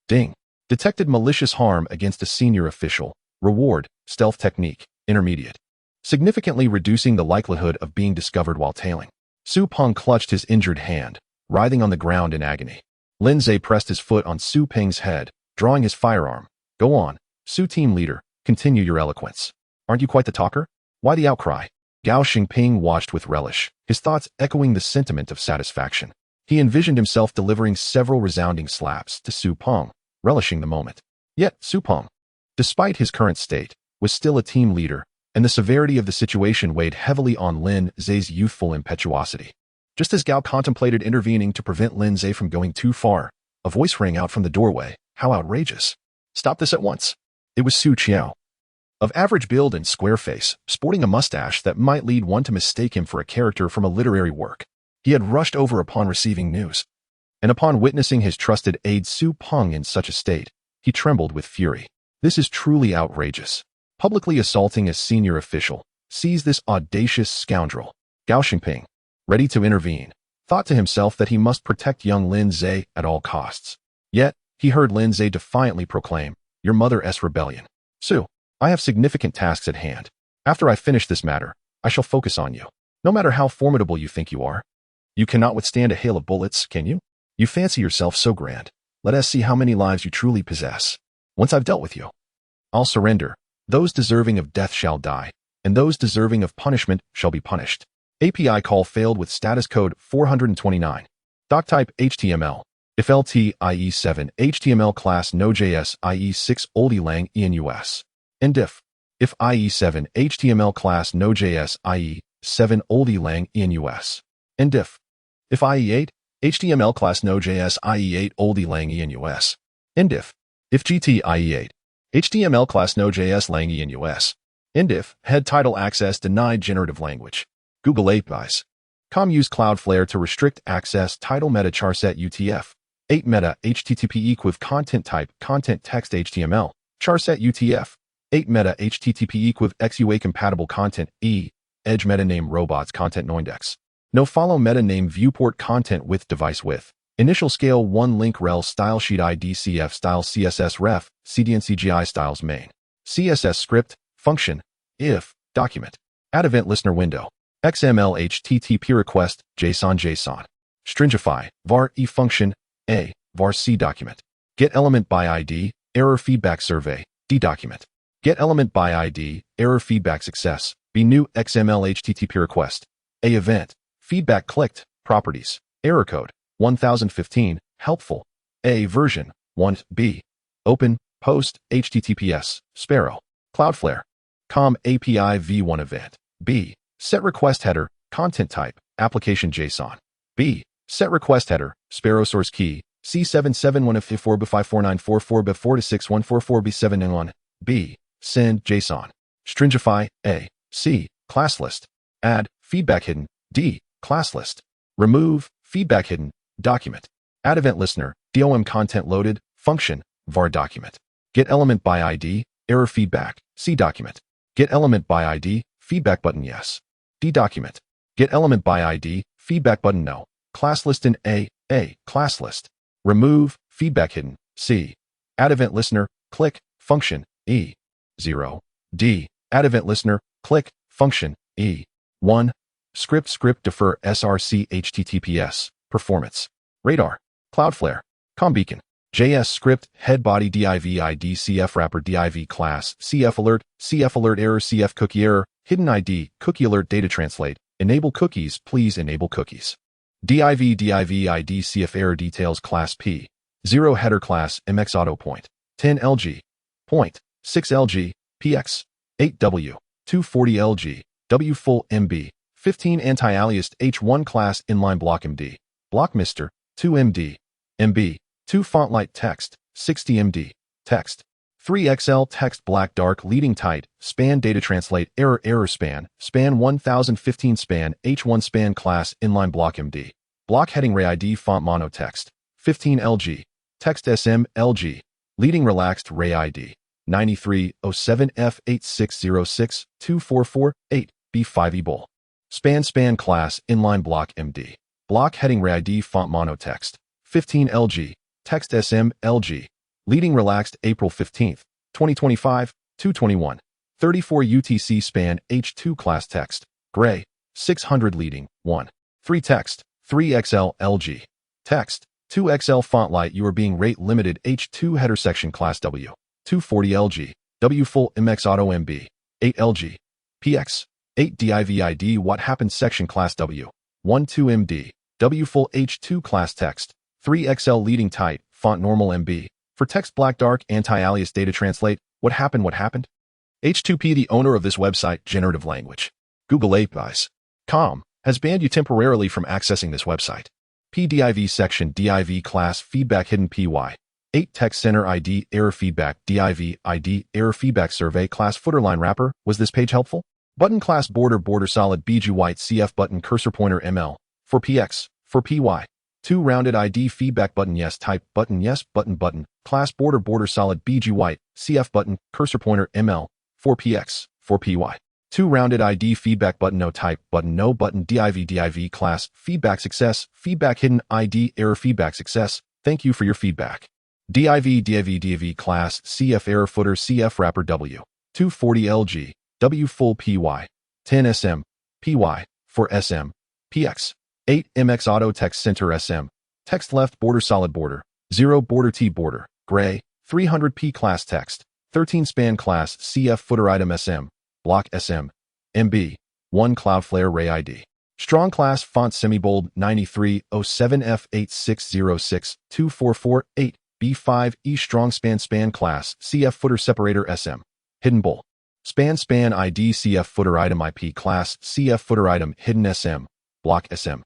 Ding. Detected malicious harm against a senior official. Reward, stealth technique, intermediate. Significantly reducing the likelihood of being discovered while tailing. Su Peng clutched his injured hand, writhing on the ground in agony. Lin Zhe pressed his foot on Su Peng's head, drawing his firearm. Go on, Su team leader, continue your eloquence. Aren't you quite the talker? Why the outcry? Gao Xingping watched with relish, his thoughts echoing the sentiment of satisfaction. He envisioned himself delivering several resounding slaps to Su Peng, relishing the moment. Yet, Su Peng, despite his current state, was still a team leader, and the severity of the situation weighed heavily on Lin Zhe's youthful impetuosity. Just as Gao contemplated intervening to prevent Lin Zhe from going too far, a voice rang out from the doorway. How outrageous! Stop this at once! It was Su Qiao. Of average build and square face, sporting a mustache that might lead one to mistake him for a character from a literary work. He had rushed over upon receiving news, and upon witnessing his trusted aide Su Peng in such a state, he trembled with fury. This is truly outrageous. Publicly assaulting a senior official, seize this audacious scoundrel. Gao Xingping, ready to intervene, thought to himself that he must protect young Lin Zhe at all costs. Yet, he heard Lin Zhe defiantly proclaim, your mother's rebellion. Su, I have significant tasks at hand. After I finish this matter, I shall focus on you. No matter how formidable you think you are. You cannot withstand a hail of bullets, can you? You fancy yourself so grand. Let us see how many lives you truly possess. Once I've dealt with you, I'll surrender. Those deserving of death shall die, and those deserving of punishment shall be punished. API call failed with status code 429. Doc type HTML. If LT IE7 HTML class Node.js IE6 oldie lang ENUS. And if IE7 HTML class Node.js IE7 oldie lang ENUS. And if IE8 HTML class Node.js IE8 oldie lang ENUS. And if GT IE8 HTML class Node.js lang ENUS. And if head title access denied generative language. Google APIs. use Cloudflare to restrict access title meta charset UTF. 8 meta HTTP equiv content type content text HTML. Charset UTF. 8 meta HTTP equiv XUA compatible content edge meta name robots content noindex. No follow meta name viewport content with device width. Initial scale 1 link rel style sheet ID CF style CSS ref CDN styles main. CSS script function if document. Add event listener window. XML HTTP request JSON. Stringify var e function a var c document. Get element by ID error feedback survey d document. Get element by ID error feedback success b new XML HTTP request a event feedback clicked properties error code 1015 helpful a version 1 b open post HTTPS Sparrow Cloudflare API v1 event b set request header content type, application JSON. B. Set request header, sparrow source key, C771F54B54944B4 to 61444B7 B. Send JSON. Stringify. A. C. Class list. Add, feedback hidden. D. Class list. Remove, feedback hidden. Document. Add event listener, DOM content loaded, function, var document. Get element by ID, error feedback, C document. Get element by ID, feedback button yes. D document. Get element by ID, feedback button no. Class list in A, class list. Remove, feedback hidden, C. Add event listener, click, function, E. 0. D. Add event listener, click, function, E. 1. Script defer src https, performance. Radar, Cloudflare, ComBeacon. JS script, head body div ID cf wrapper div class, cf alert error cf cookie error, hidden ID, cookie alert data translate, enable cookies, please enable cookies. div ID cf error details class P. 0 header class mx auto point. 10 LG. Point. 6 LG, px. 8 W. 240 LG, W full MB. 15 anti-aliased H1 class inline block MD. Block Mr. 2 MD. MB. 2 font light text, 60 MD, text. 3 XL text black dark leading tight, span data translate error span 1015 span H1 span class inline block MD. Block heading ray ID font mono text, 15 LG, text SM LG, leading relaxed ray ID, 9307 F8606 2448 B5 bull. Span class inline block MD. Block heading ray ID font mono text, 15 LG, text SM LG, leading relaxed April 15th, 2025, 221, 34 UTC span H2 class text, gray, 600 leading, 1, 3 text, 3 XL LG, text, 2 XL font light you are being rate limited H2 header section class W, 240 LG, W full MX auto MB, 8 LG, PX, 8 div ID what happened section class W, 12 MD, W full H2 class text, 3 XL leading tight, font normal MB. For text black dark anti-alias data translate, what happened? H2P the owner of this website, generative language. Google APIs. Com has banned you temporarily from accessing this website. PDIV section div class feedback hidden PY. 8 text center ID error feedback div ID error feedback survey class footer line wrapper. Was this page helpful? Button class border solid BG white CF button cursor pointer ML. For PX. For PY. 2 rounded ID feedback button yes type button yes button class border solid BG white CF button cursor pointer ML. For PX. For PY. 2 rounded ID feedback button no type button no button div class feedback success feedback hidden ID error feedback success. Thank you for your feedback. div class CF error footer CF wrapper W. 240 LG. W full PY. 10 SM. PY. For SM. PX. 8 MX auto text center SM. Text left border solid border. 0 border T border. Gray. 300p class text. 13 span class CF footer item SM. Block SM. MB. 1 Cloudflare ray ID. Strong class font semi-bold 9307 F8606 2448 B5 E strong span class CF footer separator SM. Hidden bull. Span ID CF footer item IP class CF footer item hidden SM. Block SM.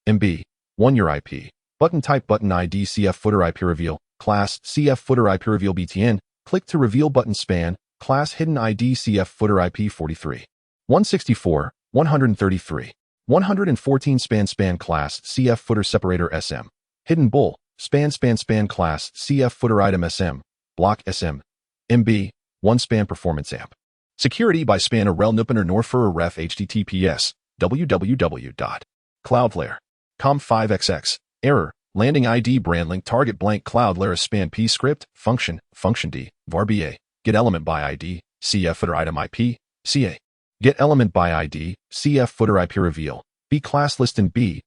MB. 1 your IP. Button type button ID CF footer IP reveal. Class CF footer IP reveal BTN. Click to reveal button span. Class hidden ID CF footer IP 43. 164. 133. 114 span class CF footer separator SM. Hidden bull. Span class CF footer item SM. Block SM. MB. 1 span performance amp. Security by span rel nupener norfer ref https www.cloudflare.com 5xx. Error. Landing ID brand link target blank Cloudflare span p script function d var ba get element by ID CF footer item IP CA get element by ID CF footer IP reveal B class list and B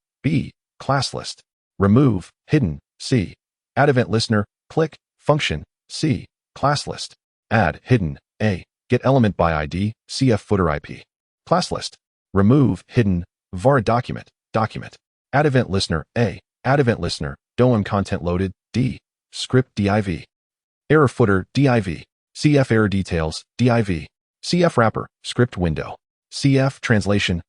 class list remove hidden C add event listener click function C class list add hidden A get element by ID CF footer IP class list remove hidden var document add event listener A add event listener DOM content loaded D script div error footer div CF error details div CF wrapper script window CF translation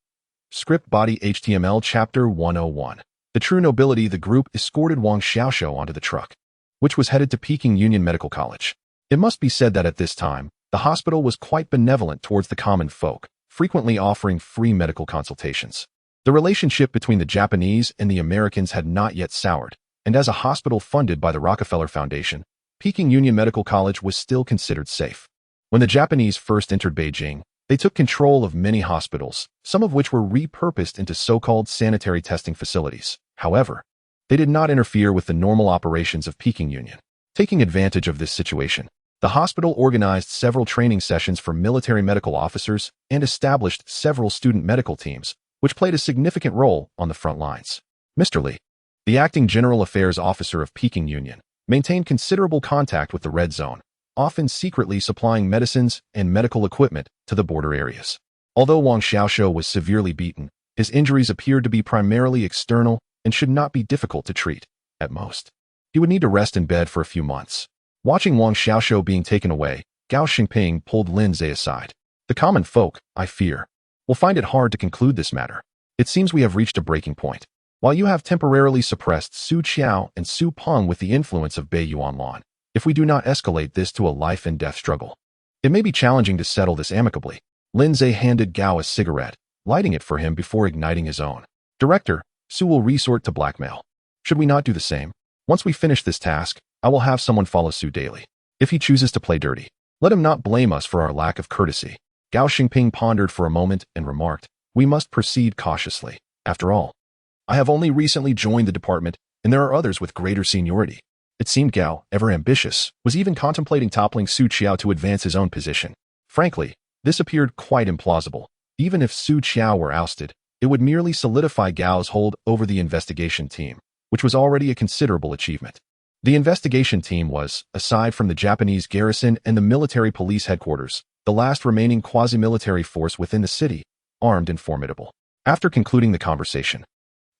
Script Body HTML Chapter 101. The True Nobility. The group escorted Wang Xiaoxiu onto the truck, which was headed to Peking Union Medical College. It must be said that at this time, the hospital was quite benevolent towards the common folk, frequently offering free medical consultations. The relationship between the Japanese and the Americans had not yet soured, and as a hospital funded by the Rockefeller Foundation, Peking Union Medical College was still considered safe. When the Japanese first entered Beijing, they took control of many hospitals, some of which were repurposed into so-called sanitary testing facilities. However, they did not interfere with the normal operations of Peking Union. Taking advantage of this situation, the hospital organized several training sessions for military medical officers and established several student medical teams, which played a significant role on the front lines. Mr. Li, the acting general affairs officer of Peking Union, maintained considerable contact with the Red Zone, often secretly supplying medicines and medical equipment to the border areas. Although Wang Xiaoxiu was severely beaten, his injuries appeared to be primarily external and should not be difficult to treat. At most, he would need to rest in bed for a few months. Watching Wang Xiaoxiu being taken away, Gao Xingping pulled Lin Zhe aside. The common folk, I fear, will find it hard to conclude this matter. It seems we have reached a breaking point. While you have temporarily suppressed Su Qiao and Su Peng with the influence of Bei Yuanlan, if we do not escalate this to a life-and-death struggle, it may be challenging to settle this amicably. Lin Zhe handed Gao a cigarette, lighting it for him before igniting his own. Director, Su will resort to blackmail. Should we not do the same? Once we finish this task, I will have someone follow Su daily. If he chooses to play dirty, let him not blame us for our lack of courtesy. Gao Xingping pondered for a moment and remarked, we must proceed cautiously. After all, I have only recently joined the department, and there are others with greater seniority. It seemed Gao, ever ambitious, was even contemplating toppling Su Qiao to advance his own position. Frankly, this appeared quite implausible. Even if Su Qiao were ousted, it would merely solidify Gao's hold over the investigation team, which was already a considerable achievement. The investigation team was, aside from the Japanese garrison and the military police headquarters, the last remaining quasi-military force within the city, armed and formidable. After concluding the conversation,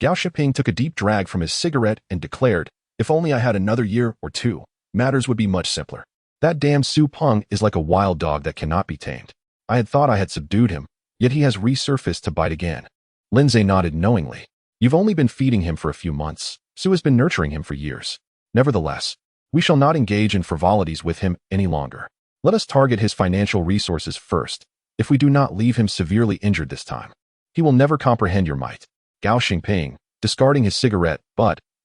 Gao Xingping took a deep drag from his cigarette and declared, if only I had another year or two, matters would be much simpler. That damn Su Peng is like a wild dog that cannot be tamed. I had thought I had subdued him, yet he has resurfaced to bite again. Lin Zhe nodded knowingly. You've only been feeding him for a few months. Su has been nurturing him for years. Nevertheless, we shall not engage in frivolities with him any longer. Let us target his financial resources first. If we do not leave him severely injured this time, he will never comprehend your might. Gao Xingping, discarding his cigarette,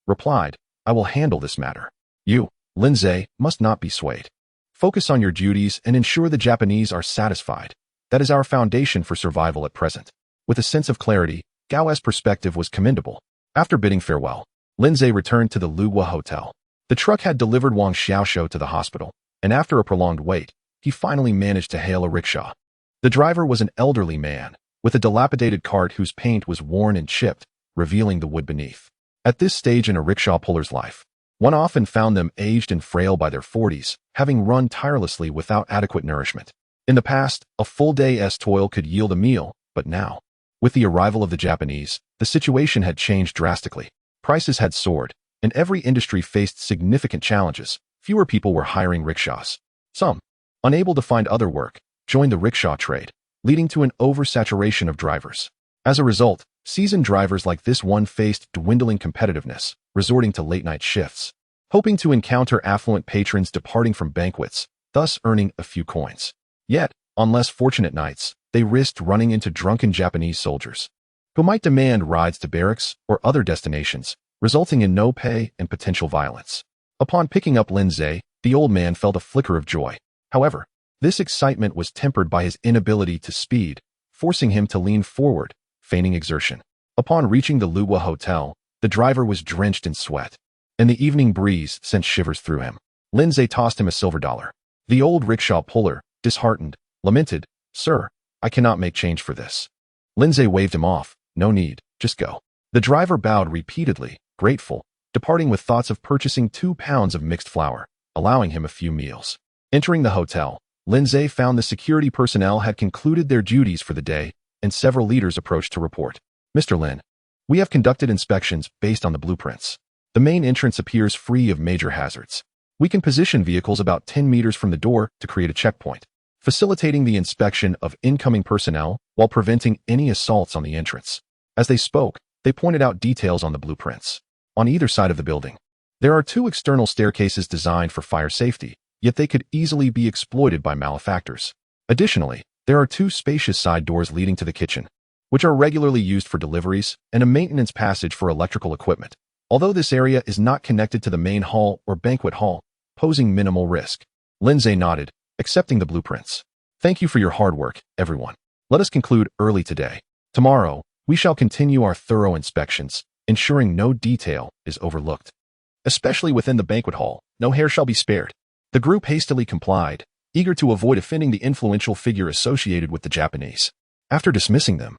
replied, I will handle this matter. You, Lin Zhe, must not be swayed. Focus on your duties and ensure the Japanese are satisfied. That is our foundation for survival at present. With a sense of clarity, Gao's perspective was commendable. After bidding farewell, Lin Zhe returned to the Luhua Hotel. The truck had delivered Wang Xiaoxiu to the hospital, and after a prolonged wait, he finally managed to hail a rickshaw. The driver was an elderly man, with a dilapidated cart whose paint was worn and chipped, revealing the wood beneath. At this stage in a rickshaw puller's life, one often found them aged and frail by their 40s, having run tirelessly without adequate nourishment. In the past, a full day's toil could yield a meal, but now, with the arrival of the Japanese, the situation had changed drastically. Prices had soared, and every industry faced significant challenges. Fewer people were hiring rickshaws. Some, unable to find other work, joined the rickshaw trade, leading to an oversaturation of drivers. As a result, seasoned drivers like this one faced dwindling competitiveness, resorting to late-night shifts, hoping to encounter affluent patrons departing from banquets, thus earning a few coins. Yet, on less fortunate nights, they risked running into drunken Japanese soldiers, who might demand rides to barracks or other destinations, resulting in no pay and potential violence. Upon picking up Lin Zhe, the old man felt a flicker of joy. However, this excitement was tempered by his inability to speed, forcing him to lean forward, feigning exertion. Upon reaching the Luhua Hotel, the driver was drenched in sweat, and the evening breeze sent shivers through him. Lin Zhe tossed him a silver dollar. The old rickshaw puller, disheartened, lamented, Sir, I cannot make change for this. Lin Zhe waved him off. No need, just go. The driver bowed repeatedly, grateful, departing with thoughts of purchasing 2 pounds of mixed flour, allowing him a few meals. Entering the hotel, Lin Zhe found the security personnel had concluded their duties for the day, and several leaders approached to report. Mr. Lin, we have conducted inspections based on the blueprints. The main entrance appears free of major hazards. We can position vehicles about 10 meters from the door to create a checkpoint. facilitating the inspection of incoming personnel while preventing any assaults on the entrance. As they spoke, they pointed out details on the blueprints. On either side of the building, there are 2 external staircases designed for fire safety, yet they could easily be exploited by malefactors. Additionally, there are 2 spacious side doors leading to the kitchen, which are regularly used for deliveries, and a maintenance passage for electrical equipment. Although this area is not connected to the main hall or banquet hall, posing minimal risk. Lindsay nodded, accepting the blueprints. Thank you for your hard work, everyone. Let us conclude early today. Tomorrow, we shall continue our thorough inspections, ensuring no detail is overlooked. Especially within the banquet hall, no hair shall be spared. The group hastily complied, eager to avoid offending the influential figure associated with the Japanese. After dismissing them,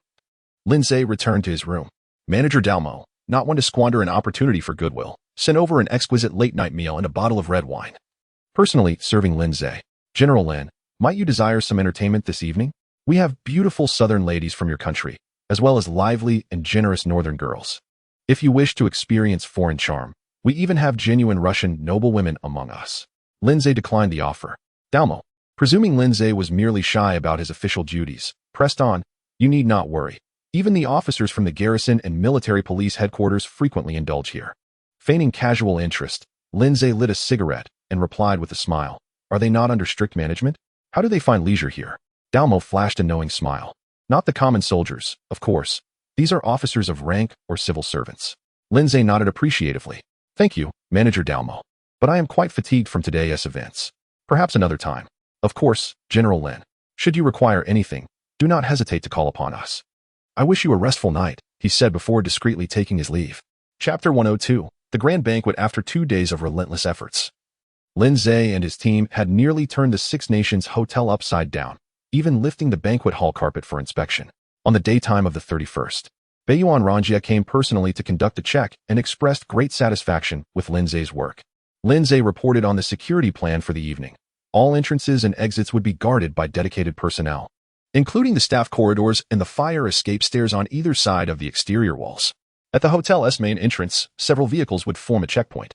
Lindsay returned to his room. Manager Dalmo, not one to squander an opportunity for goodwill, sent over an exquisite late-night meal and a bottle of red wine. Personally serving Lindsay, General Lin, might you desire some entertainment this evening? We have beautiful southern ladies from your country, as well as lively and generous northern girls. If you wish to experience foreign charm, we even have genuine Russian noblewomen among us. Lindsay declined the offer. Dalmo, presuming Lindsay was merely shy about his official duties, pressed on, you need not worry. Even the officers from the garrison and military police headquarters frequently indulge here. Feigning casual interest, Lindsay lit a cigarette and replied with a smile. Are they not under strict management? How do they find leisure here? Dalmo flashed a knowing smile. Not the common soldiers, of course. These are officers of rank or civil servants. Lindsay nodded appreciatively. Thank you, Manager Dalmo. But I am quite fatigued from today's events. Perhaps another time. Of course, General Lin. Should you require anything, do not hesitate to call upon us. I wish you a restful night, he said before discreetly taking his leave. Chapter 102. The Grand Banquet after 2 days of relentless efforts. Lindsay and his team had nearly turned the Six Nations Hotel upside down, even lifting the banquet hall carpet for inspection. On the daytime of the 31st, Beiyuan Ranjia came personally to conduct a check and expressed great satisfaction with Lindsay's work. Lindsay reported on the security plan for the evening. All entrances and exits would be guarded by dedicated personnel, including the staff corridors and the fire escape stairs on either side of the exterior walls. At the hotel's main entrance, several vehicles would form a checkpoint,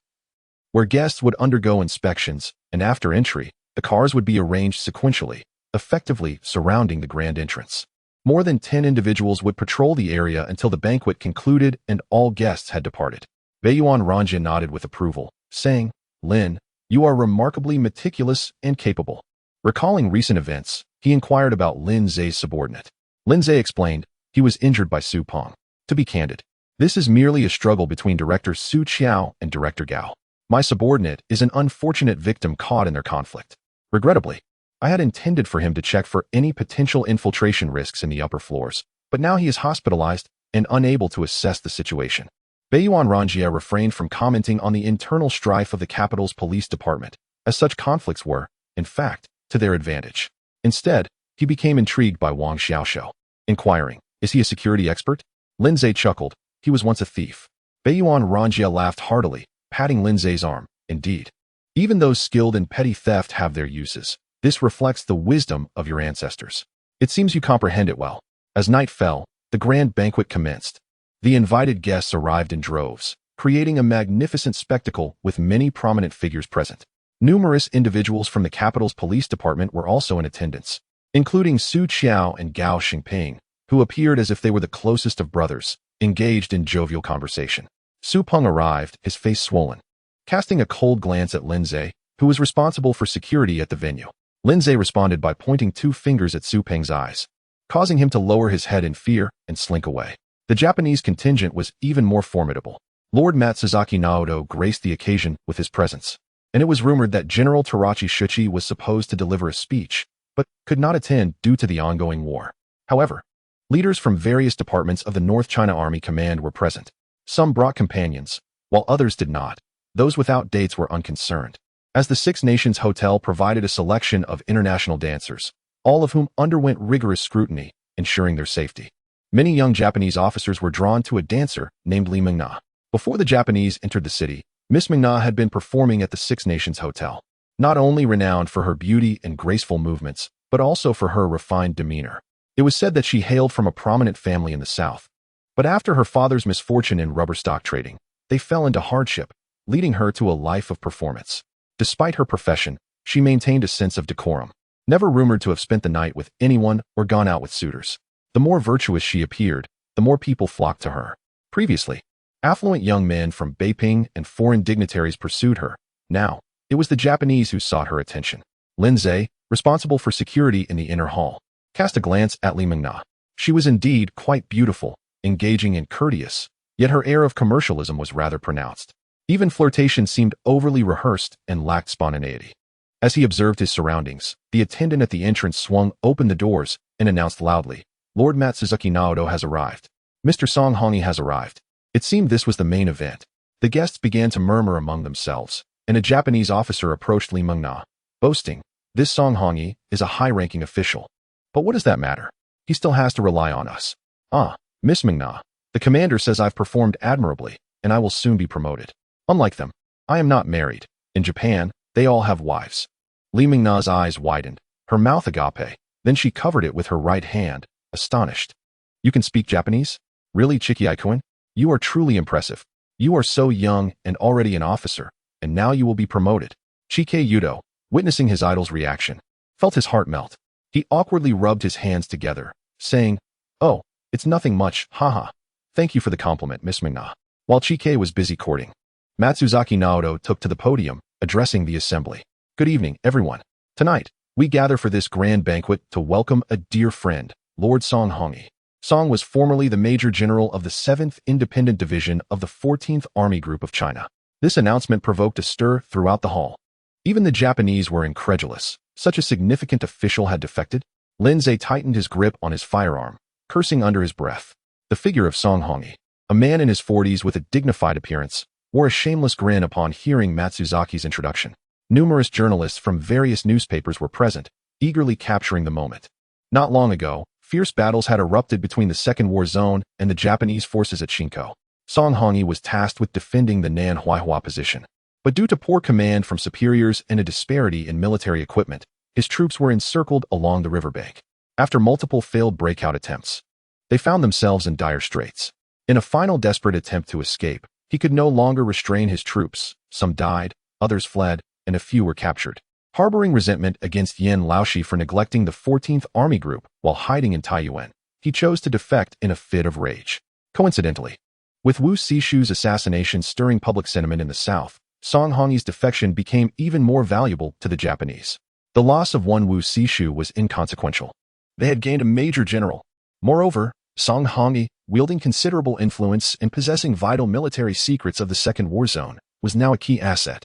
where guests would undergo inspections, and after entry, the cars would be arranged sequentially, effectively surrounding the grand entrance. More than 10 individuals would patrol the area until the banquet concluded and all guests had departed. Beiyuan Ranjia nodded with approval, saying, Lin, you are remarkably meticulous and capable. Recalling recent events, he inquired about Lindsay's subordinate. Lindsay explained, he was injured by Su Peng. To be candid, this is merely a struggle between Director Su Qiao and Director Gao. My subordinate is an unfortunate victim caught in their conflict. Regrettably, I had intended for him to check for any potential infiltration risks in the upper floors, but now he is hospitalized and unable to assess the situation. Beiyuan Ranjia refrained from commenting on the internal strife of the capital's police department, as such conflicts were, in fact, to their advantage. Instead, he became intrigued by Wang Xiaoshou, inquiring, is he a security expert? Lindsay chuckled, he was once a thief. Beiyuan Ranjia laughed heartily, patting Lindsay's arm. Indeed, even those skilled in petty theft have their uses. This reflects the wisdom of your ancestors. It seems you comprehend it well. As night fell, the grand banquet commenced. The invited guests arrived in droves, creating a magnificent spectacle with many prominent figures present. Numerous individuals from the capital's police department were also in attendance, including Su Qiao and Gao Xingping, who appeared as if they were the closest of brothers, engaged in jovial conversation. Su Peng arrived, his face swollen, casting a cold glance at Lindsay, who was responsible for security at the venue. Lindsay responded by pointing 2 fingers at Su Peng's eyes, causing him to lower his head in fear and slink away. The Japanese contingent was even more formidable. Lord Matsuzaki Naoto graced the occasion with his presence, and it was rumored that General Tarachi Shuchi was supposed to deliver a speech, but could not attend due to the ongoing war. However, leaders from various departments of the North China Army Command were present. Some brought companions, while others did not. Those without dates were unconcerned, as the Six Nations Hotel provided a selection of international dancers, all of whom underwent rigorous scrutiny, ensuring their safety. Many young Japanese officers were drawn to a dancer named Li Mingna. Before the Japanese entered the city, Miss Mingna had been performing at the Six Nations Hotel, not only renowned for her beauty and graceful movements, but also for her refined demeanor. It was said that she hailed from a prominent family in the South, but after her father's misfortune in rubber stock trading, they fell into hardship, leading her to a life of performance. Despite her profession, she maintained a sense of decorum. never rumored to have spent the night with anyone or gone out with suitors. The more virtuous she appeared, the more people flocked to her. Previously, affluent young men from Beiping and foreign dignitaries pursued her. Now, it was the Japanese who sought her attention. Lindsay, responsible for security in the inner hall, cast a glance at Li Mingna. She was indeed quite beautiful, engaging and courteous, yet her air of commercialism was rather pronounced. Even flirtation seemed overly rehearsed and lacked spontaneity. As he observed his surroundings, the attendant at the entrance swung open the doors and announced loudly, "Lord Matsuzaki Naoto has arrived. Mr. Song Hongi has arrived." It seemed this was the main event. The guests began to murmur among themselves, and a Japanese officer approached Li Mingna, boasting, "This Song Hongi is a high-ranking official. But what does that matter? He still has to rely on us. Ah, Miss Mingna, the commander says I've performed admirably, and I will soon be promoted. Unlike them, I am not married. In Japan, they all have wives." Li Mingna's eyes widened, her mouth agape, then she covered it with her right hand, astonished. "You can speak Japanese? Really, Chiki-kun? You are truly impressive. You are so young and already an officer, and now you will be promoted." Chike Yudo, witnessing his idol's reaction, felt his heart melt. He awkwardly rubbed his hands together, saying, "Oh, it's nothing much, haha. Thank you for the compliment, Miss Mingna." While Chike was busy courting, Matsuzaki Naoto took to the podium, addressing the assembly. "Good evening, everyone. Tonight, we gather for this grand banquet to welcome a dear friend, Lord Song Hongi." Song was formerly the Major General of the 7th Independent Division of the 14th Army Group of China. This announcement provoked a stir throughout the hall. Even the Japanese were incredulous. Such a significant official had defected. Lindsay tightened his grip on his firearm, cursing under his breath. The figure of Song Hongi, a man in his 40s with a dignified appearance, wore a shameless grin upon hearing Matsuzaki's introduction. Numerous journalists from various newspapers were present, eagerly capturing the moment. Not long ago, fierce battles had erupted between the Second War Zone and the Japanese forces at Shinko. Song Hongi was tasked with defending the Nanhuihua position. But due to poor command from superiors and a disparity in military equipment, his troops were encircled along the riverbank. After multiple failed breakout attempts, they found themselves in dire straits. In a final desperate attempt to escape, he could no longer restrain his troops. Some died, others fled, and a few were captured. Harboring resentment against Yen Laoshi for neglecting the 14th Army Group while hiding in Taiyuan, he chose to defect in a fit of rage. Coincidentally, with Wu Sishu's assassination stirring public sentiment in the south, Song Hongi's defection became even more valuable to the Japanese. The loss of one Wu Sishu was inconsequential. They had gained a major general. Moreover, Song Hongi, wielding considerable influence and possessing vital military secrets of the Second War Zone, was now a key asset.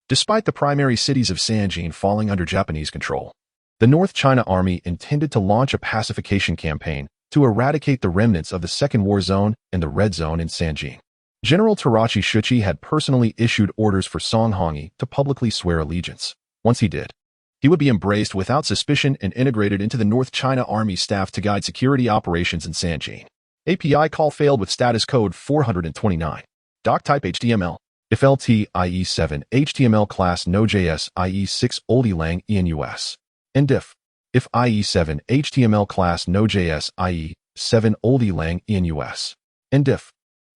Despite the primary cities of Sanjin falling under Japanese control, the North China Army intended to launch a pacification campaign to eradicate the remnants of the Second War Zone and the Red Zone in Sanjin. General Terachi Shuchi had personally issued orders for Song Hongi to publicly swear allegiance. Once he did, he would be embraced without suspicion and integrated into the North China Army staff to guide security operations in Sanjin. API call failed with status code 429. Doc type HTML. If LT IE7 HTML class Node.js IE6 oldie lang enus. And if IE7 HTML class Node.js IE7 oldie lang enus. And if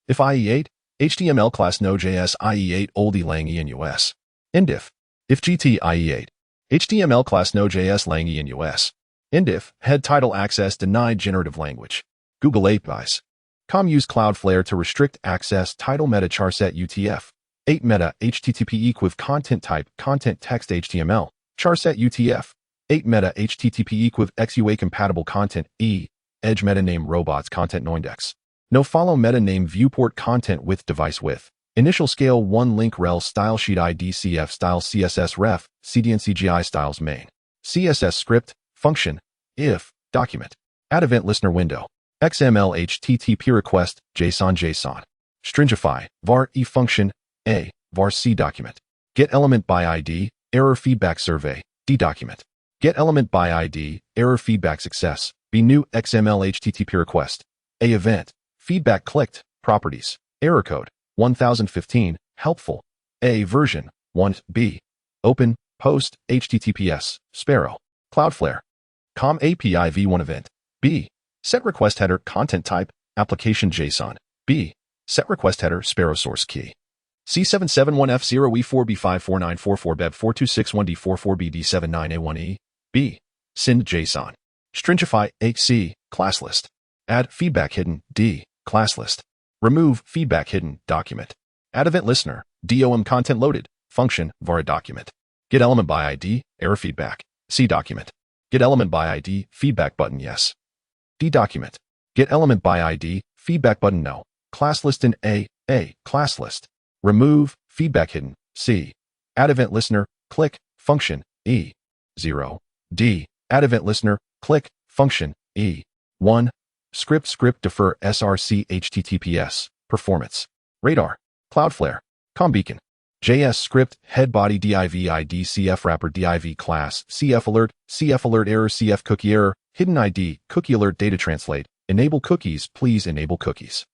IE8 HTML class Node.js IE8 oldie lang enus. And if GT IE8 HTML class Node.js lang enus. And if head title access denied generative language. Google APIs. use Cloudflare to restrict access title meta charset UTF. 8 meta HTTP equiv content type content text HTML charset UTF. 8 meta HTTP equiv XUA compatible content edge meta name robots content noindex. No follow meta name viewport content with device width. Initial scale 1 link rel style sheet ID CF style CSS ref CDN styles main. CSS script function if document. Add event listener window. XML HTTP request JSON. Stringify var e function a var c document. Get element by ID error feedback survey d document. Get element by ID error feedback success b new XML HTTP request. A event feedback clicked properties error code 1015 helpful. A version 1 b open post HTTPS Sparrow Cloudflare com API v1 event b set request header content type application JSON b set request header Sparrow source key C771F0E4B54944BEB4261D44BD79A1E B Send JSON. Stringify A C class list. Add feedback hidden D class list. Remove feedback hidden document. Add event listener DOM content loaded function var document. Get element by ID error feedback C document. Get element by ID feedback button yes. D document. Get element by ID feedback button no. Class list in A class list. Remove feedback hidden C. Add event listener click function E 0 D. Add event listener click function E 1 script defer src https performance radar Cloudflare Beacon JS script head body div id cf wrapper div class cf alert error cf cookie error hidden id cookie alert data translate enable cookies please enable cookies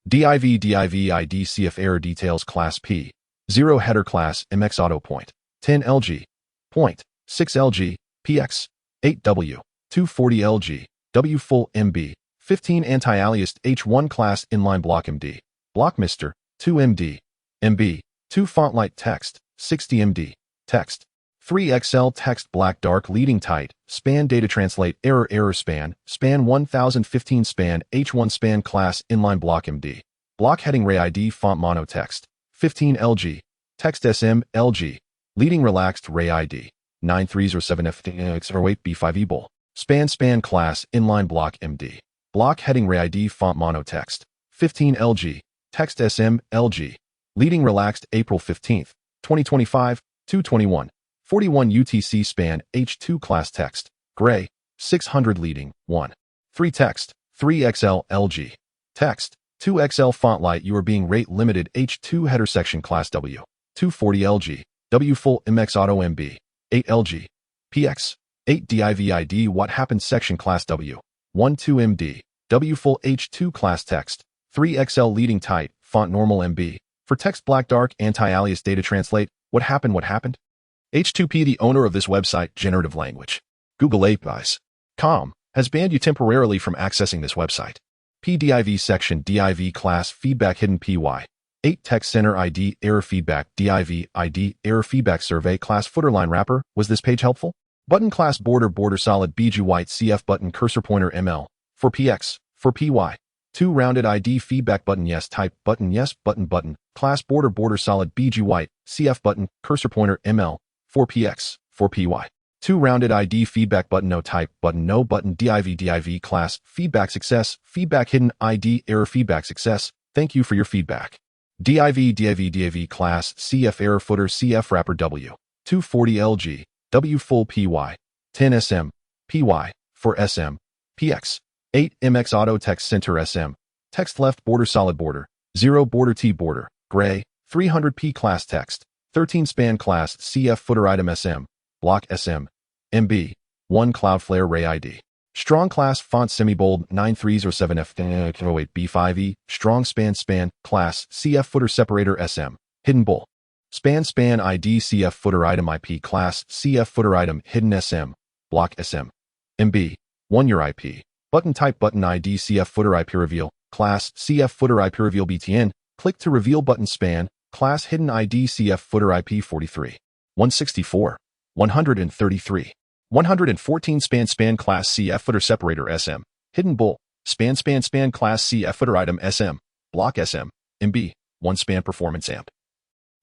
div id cf error details class p 0 header class mx auto point 10 lg point 6 lg px 8 w 240 lg w full mb 15 anti-aliased h1 class inline block md block mister 2 md mb 2 font light text 60 md text 3 xl text black dark leading tight span data translate error span 1015 span h1 span class inline block md block heading ray id font mono text 15 lg text sm lg leading relaxed ray id 9307 f08 b5 ebol span class inline block md block heading ray id font mono text 15 lg text sm lg leading relaxed April 15th 2025 221 41 UTC span H2 class text gray 600 leading 1 3 text 3 XL LG text 2 XL font light you are being rate limited H2 header section class W 240 LG W full MX auto MB 8 LG PX 8 DIVID what happened section class W 12 MD W full H2 class text 3 XL leading tight font normal MB for text black dark anti-alias data translate what happened H2P the owner of this website generative language Google APIs com has banned you temporarily from accessing this website. PDIV section div class feedback hidden py 8 text center ID error feedback div ID error feedback survey class footer line wrapper was this page helpful? Button class border solid BG white CF button cursor pointer ML for PX for PY 2 rounded ID feedback button yes type button yes button class border solid BG white CF button cursor pointer ML for PX for PY 2 rounded ID feedback button no type button no button div class feedback success feedback hidden ID error feedback success thank you for your feedback div class CF error footer CF wrapper W 240 LG W full PY 10 SM PY for SM PX 8 MX auto text center SM text left border solid border 0 border T border gray 300p class text 13 span class CF footer item SM block SM MB 1 Cloudflare ray ID strong class font semi-bold 9307 f08 b5e strong span class CF footer separator SM hidden bull span ID CF footer item IP class CF footer item hidden SM block SM MB 1 your IP button type button ID CF footer IP reveal class CF footer IP reveal BTN click to reveal button span class hidden ID CF footer IP 43 164 133 114 span class CF footer separator SM hidden bull span class CF footer item SM block SM MB 1 span performance amp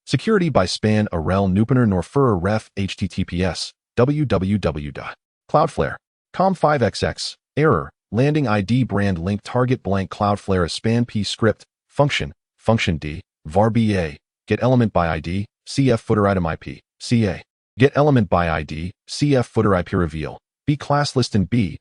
security by span arel nupener norfur ref https www.cloudflare.com 5xx error landing ID brand link target blank Cloudflare span p script function D var ba get element by ID CF footer item IP CA get element by ID CF footer IP reveal B class list and B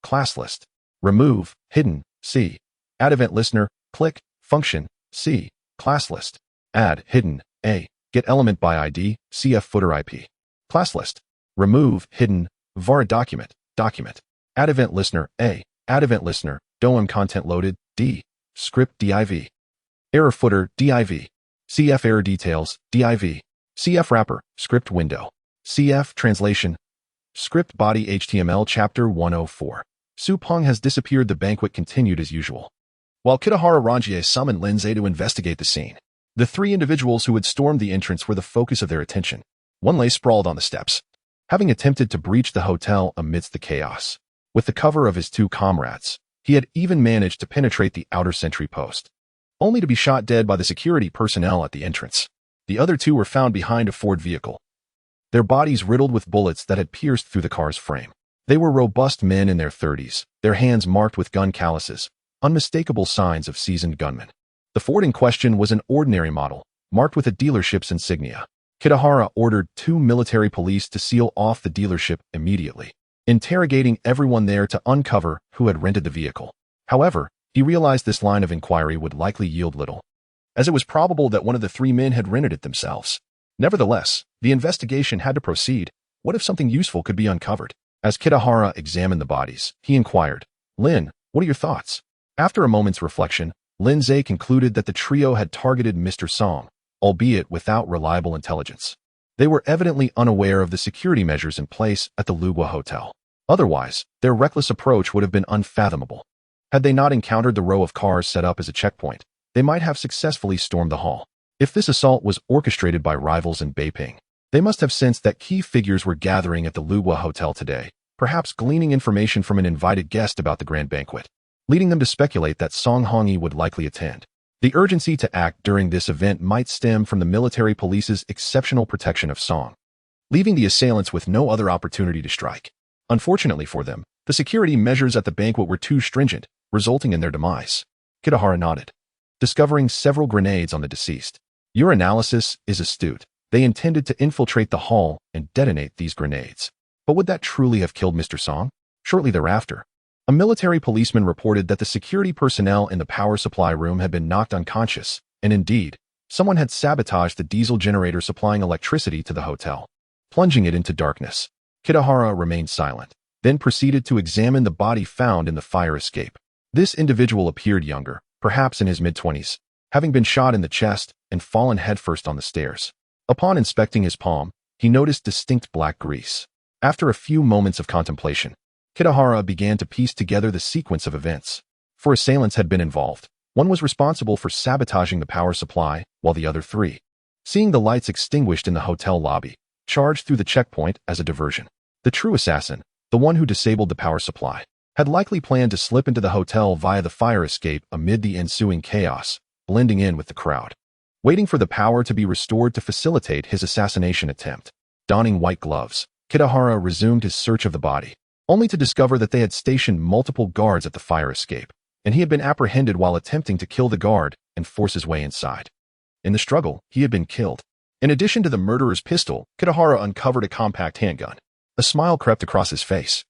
class list remove hidden C add event listener click function C class list add hidden A get element by ID CF footer IP class list remove hidden var document add event listener A add event listener DOM content loaded D script div error footer div CF error details div CF wrapper script window CF translation script body HTML chapter 104 Supong has disappeared. The banquet continued as usual while Kitahara Ranjie summoned Linzei to investigate the scene. The 3 individuals who had stormed the entrance were the focus of their attention. One lay sprawled on the steps. having attempted to breach the hotel amidst the chaos. With the cover of his two comrades, he had even managed to penetrate the outer sentry post, only to be shot dead by the security personnel at the entrance. The other two were found behind a Ford vehicle, their bodies riddled with bullets that had pierced through the car's frame. They were robust men in their 30s, their hands marked with gun calluses, unmistakable signs of seasoned gunmen. The Ford in question was an ordinary model, marked with a dealership's insignia. Kitahara ordered 2 military police to seal off the dealership immediately, interrogating everyone there to uncover who had rented the vehicle. However, he realized this line of inquiry would likely yield little, as it was probable that one of the 3 men had rented it themselves. Nevertheless, the investigation had to proceed. What if something useful could be uncovered? As Kitahara examined the bodies, he inquired, "Lin, what are your thoughts?" After a moment's reflection, Lin Zhe concluded that the trio had targeted Mr. Song, albeit without reliable intelligence. They were evidently unaware of the security measures in place at the Lugua Hotel. Otherwise, their reckless approach would have been unfathomable. Had they not encountered the row of cars set up as a checkpoint, they might have successfully stormed the hall. If this assault was orchestrated by rivals in Beiping, they must have sensed that key figures were gathering at the Lugua Hotel today, perhaps gleaning information from an invited guest about the grand banquet, leading them to speculate that Song Hongyi would likely attend. The urgency to act during this event might stem from the military police's exceptional protection of Song, leaving the assailants with no other opportunity to strike. Unfortunately for them, the security measures at the banquet were too stringent, resulting in their demise. Kitahara nodded, discovering several grenades on the deceased. Your analysis is astute. They intended to infiltrate the hall and detonate these grenades. But would that truly have killed Mr. Song? Shortly thereafter, a military policeman reported that the security personnel in the power supply room had been knocked unconscious, and indeed, someone had sabotaged the diesel generator supplying electricity to the hotel, plunging it into darkness. Kitahara remained silent, then proceeded to examine the body found in the fire escape. This individual appeared younger, perhaps in his mid-20s, having been shot in the chest and fallen headfirst on the stairs. Upon inspecting his palm, he noticed distinct black grease. After a few moments of contemplation, Kitahara began to piece together the sequence of events. 4 assailants had been involved. One was responsible for sabotaging the power supply, while the other 3, seeing the lights extinguished in the hotel lobby, charged through the checkpoint as a diversion. The true assassin, the one who disabled the power supply, had likely planned to slip into the hotel via the fire escape amid the ensuing chaos, blending in with the crowd, waiting for the power to be restored to facilitate his assassination attempt. Donning white gloves, Kitahara resumed his search of the body, only to discover that they had stationed multiple guards at the fire escape, and he had been apprehended while attempting to kill the guard and force his way inside. In the struggle, he had been killed. In addition to the murderer's pistol, Kitahara uncovered a compact handgun. A smile crept across his face.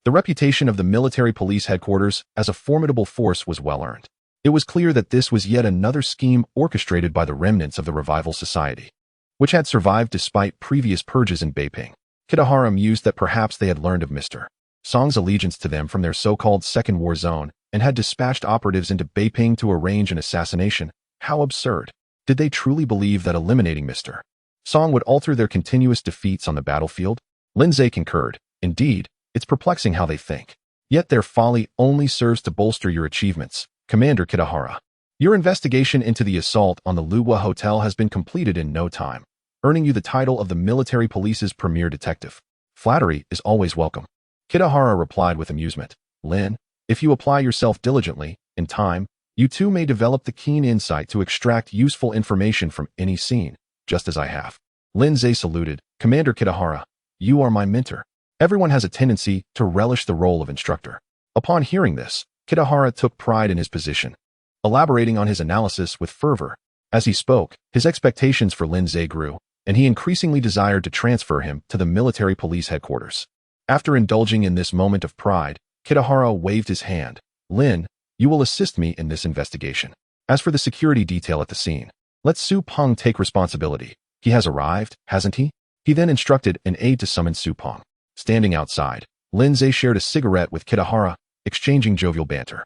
The reputation of the military police headquarters as a formidable force was well earned. It was clear that this was yet another scheme orchestrated by the remnants of the Revival Society, which had survived despite previous purges in Beiping. Kitahara mused that perhaps they had learned of Mr. Song's allegiance to them from their so-called Second War Zone and had dispatched operatives into Beiping to arrange an assassination. How absurd. Did they truly believe that eliminating Mr. Song would alter their continuous defeats on the battlefield? Lin Zhe concurred. Indeed, it's perplexing how they think. Yet their folly only serves to bolster your achievements, Commander Kitahara. Your investigation into the assault on the Lugua Hotel has been completed in no time, earning you the title of the military police's premier detective. Flattery is always welcome. Kitahara replied with amusement. Lin, if you apply yourself diligently, in time, you too may develop the keen insight to extract useful information from any scene, just as I have. Lin Zhe saluted. Commander Kitahara, you are my mentor. Everyone has a tendency to relish the role of instructor. Upon hearing this, Kitahara took pride in his position, elaborating on his analysis with fervor. As he spoke, his expectations for Lin Zhe grew, and he increasingly desired to transfer him to the military police headquarters. After indulging in this moment of pride, Kitahara waved his hand. Lin, you will assist me in this investigation. As for the security detail at the scene, let Su Peng take responsibility. He has arrived, hasn't he? He then instructed an aide to summon Su Peng. Standing outside, Lin Zhe shared a cigarette with Kitahara, exchanging jovial banter.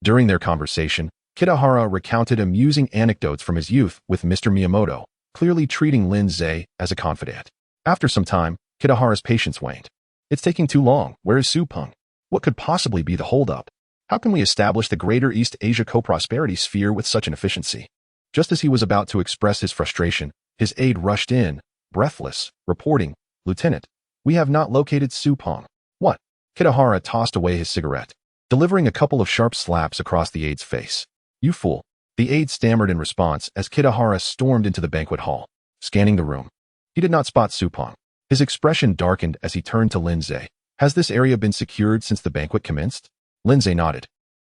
During their conversation, Kitahara recounted amusing anecdotes from his youth with Mr. Miyamoto, clearly treating Lin Zhe as a confidant. After some time, Kitahara's patience waned. It's taking too long. Where is Su Peng? What could possibly be the holdup? How can we establish the Greater East Asia Co-Prosperity Sphere with such an efficiency? Just as he was about to express his frustration, his aide rushed in, breathless, reporting, Lieutenant, We have not located Su Peng. What? Kitahara tossed away his cigarette, delivering a couple of sharp slaps across the aide's face. You fool. The aide stammered in response as Kitahara stormed into the banquet hall, scanning the room. He did not spot Su Peng. His expression darkened as he turned to Lindsay. Has this area been secured since the banquet commenced? Lindsay nodded.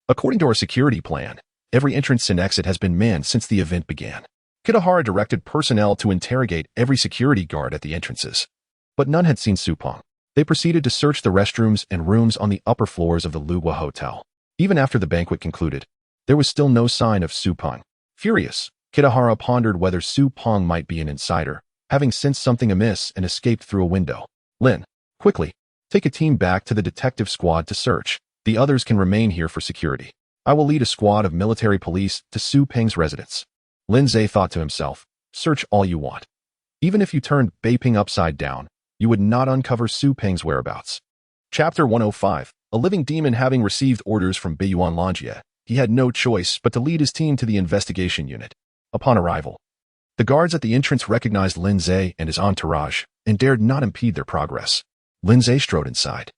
According to our security plan, every entrance and exit has been manned since the event began. Kitahara directed personnel to interrogate every security guard at the entrances. But none had seen Su Peng. They proceeded to search the restrooms and rooms on the upper floors of the Lugua Hotel. Even after the banquet concluded, there was still no sign of Su Peng. Furious, Kitahara pondered whether Su Peng might be an insider, having sensed something amiss and escaped through a window. Lin, quickly, take a team back to the detective squad to search. The others can remain here for security. I will lead a squad of military police to Su Peng's residence. Lindsay thought to himself, search all you want. Even if you turned Beiping upside down, you would not uncover Su Peng's whereabouts. Chapter 105. A living demon. Having received orders from Beiyuan Lanjie, he had no choice but to lead his team to the investigation unit. Upon arrival, the guards at the entrance recognized Lindsay and his entourage and dared not impede their progress. Lindsay strode inside,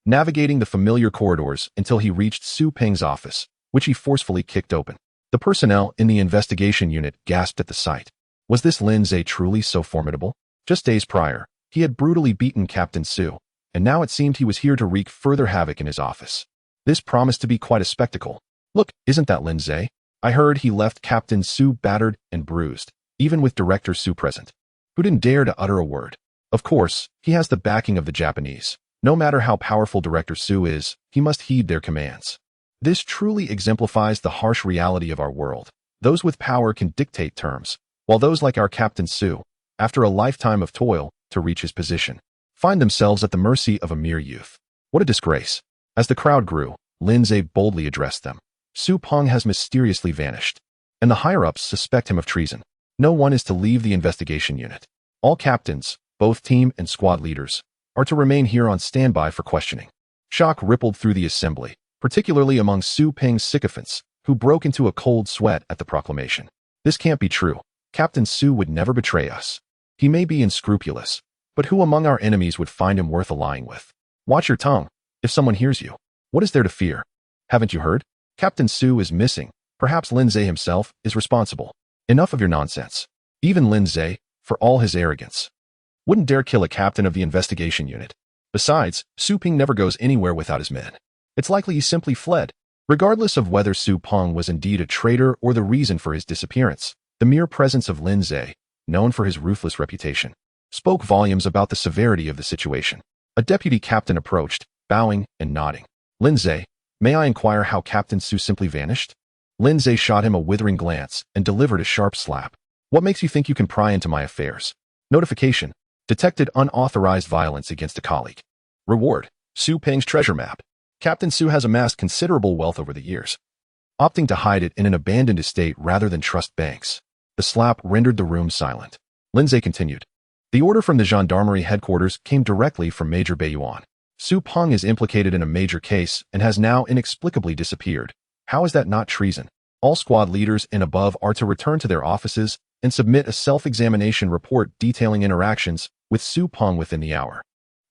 navigating the familiar corridors until he reached Su Peng's office, which he forcefully kicked open. The personnel in the investigation unit gasped at the sight. Was this Lindsay truly so formidable? Just days prior, he had brutally beaten Captain Su, and now it seemed he was here to wreak further havoc in his office. This promised to be quite a spectacle. Look, isn't that Lindsay? I heard he left Captain Su battered and bruised, even with Director Su present, who didn't dare to utter a word. Of course, he has the backing of the Japanese. No matter how powerful Director Su is, he must heed their commands. This truly exemplifies the harsh reality of our world. Those with power can dictate terms, while those like our Captain Su, after a lifetime of toil to reach his position, find themselves at the mercy of a mere youth. What a disgrace. As the crowd grew, Lindsay boldly addressed them. Su Peng has mysteriously vanished, and the higher-ups suspect him of treason. No one is to leave the investigation unit. All captains, both team and squad leaders, are to remain here on standby for questioning. Shock rippled through the assembly, particularly among Su Peng's sycophants, who broke into a cold sweat at the proclamation. This can't be true. Captain Su would never betray us. He may be unscrupulous, but who among our enemies would find him worth allying with? Watch your tongue. If someone hears you, what is there to fear? Haven't you heard? Captain Su is missing. Perhaps Lindsay himself is responsible. Enough of your nonsense. Even Lindsay, for all his arrogance, wouldn't dare kill a captain of the investigation unit. Besides, Su Peng never goes anywhere without his men. It's likely he simply fled. Regardless of whether Su Peng was indeed a traitor or the reason for his disappearance, the mere presence of Lindsay, known for his ruthless reputation, spoke volumes about the severity of the situation. A deputy captain approached, bowing and nodding. Lindsay, may I inquire how Captain Su simply vanished? Lindsay shot him a withering glance and delivered a sharp slap. What makes you think you can pry into my affairs? Notification. Detected unauthorized violence against a colleague. Reward. Su Peng's treasure map. Captain Su has amassed considerable wealth over the years, opting to hide it in an abandoned estate rather than trust banks. The slap rendered the room silent. Lindsay continued. The order from the gendarmerie headquarters came directly from Major Beiyuan. Su Peng is implicated in a major case and has now inexplicably disappeared. How is that not treason? All squad leaders and above are to return to their offices and submit a self-examination report detailing interactions with Su Peng within the hour.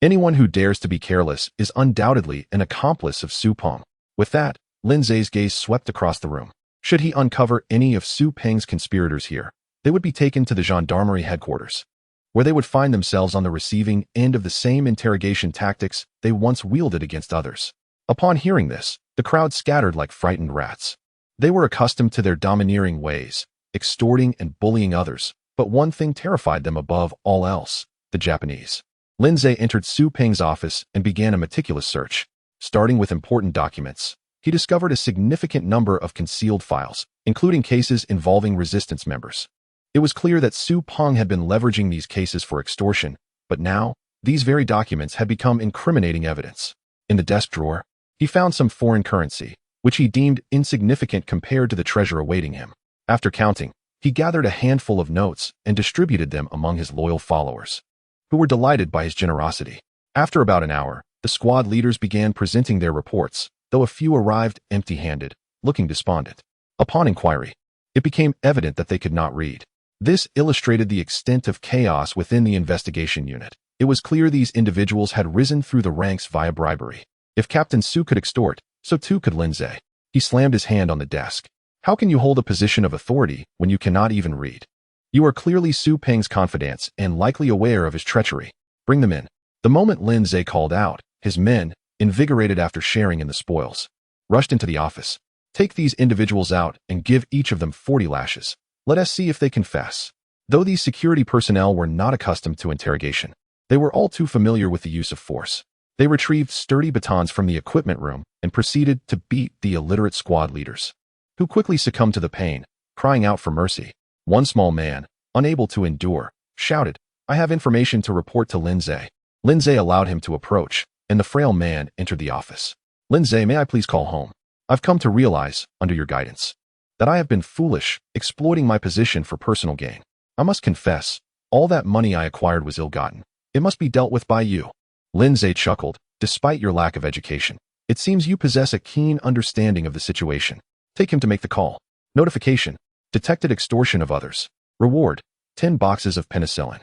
Anyone who dares to be careless is undoubtedly an accomplice of Su Peng. With that, Lindsay's gaze swept across the room. Should he uncover any of Su Peng's conspirators here, they would be taken to the gendarmerie headquarters, where they would find themselves on the receiving end of the same interrogation tactics they once wielded against others. Upon hearing this, the crowd scattered like frightened rats. They were accustomed to their domineering ways, extorting and bullying others, but one thing terrified them above all else: the Japanese. Lindsay entered Su Peng's office and began a meticulous search. Starting with important documents, he discovered a significant number of concealed files, including cases involving resistance members. It was clear that Su Peng had been leveraging these cases for extortion, but now, these very documents had become incriminating evidence. In the desk drawer, he found some foreign currency, which he deemed insignificant compared to the treasure awaiting him. After counting, he gathered a handful of notes and distributed them among his loyal followers, who were delighted by his generosity. After about an hour, the squad leaders began presenting their reports, though a few arrived empty-handed, looking despondent. Upon inquiry, it became evident that they could not read. This illustrated the extent of chaos within the investigation unit. It was clear these individuals had risen through the ranks via bribery. If Captain Su could extort, so too could Lindsay. He slammed his hand on the desk. How can you hold a position of authority when you cannot even read? You are clearly Su Peng's confidant and likely aware of his treachery. Bring them in. The moment Lindsay called out, his men, invigorated after sharing in the spoils, rushed into the office. Take these individuals out and give each of them 40 lashes. Let us see if they confess. Though these security personnel were not accustomed to interrogation, they were all too familiar with the use of force. They retrieved sturdy batons from the equipment room and proceeded to beat the illiterate squad leaders, who quickly succumbed to the pain, crying out for mercy. One small man, unable to endure, shouted, "I have information to report to Lindsay." Lindsay allowed him to approach, and the frail man entered the office. "Lindsay, may I please call home? I've come to realize, under your guidance, that I have been foolish, exploiting my position for personal gain. I must confess, all that money I acquired was ill-gotten. It must be dealt with by you." Lindsay chuckled. "Despite your lack of education, it seems you possess a keen understanding of the situation. Take him to make the call." Notification: detected extortion of others. Reward: 10 boxes of penicillin.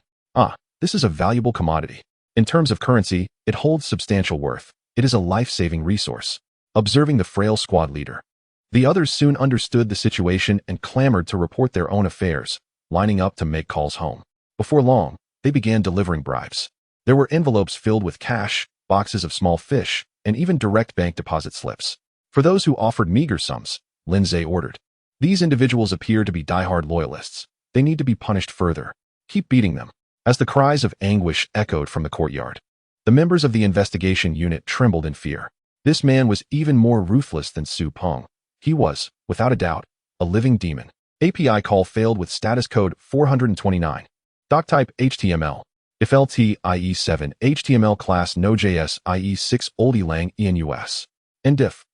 This is a valuable commodity. In terms of currency, it holds substantial worth. It is a life-saving resource. Observing the frail squad leader, the others soon understood the situation and clamored to report their own affairs, lining up to make calls home. Before long, they began delivering bribes. There were envelopes filled with cash, boxes of small fish, and even direct bank deposit slips. For those who offered meager sums, Lindsay ordered, "These individuals appear to be die-hard loyalists. They need to be punished further. Keep beating them." As the cries of anguish echoed from the courtyard, the members of the investigation unit trembled in fear. This man was even more ruthless than Su Peng. He was, without a doubt, a living demon. API call failed with status code 429. Doc type HTML. If LT IE7 HTML class Node.js IE6 oldie lang enus. And if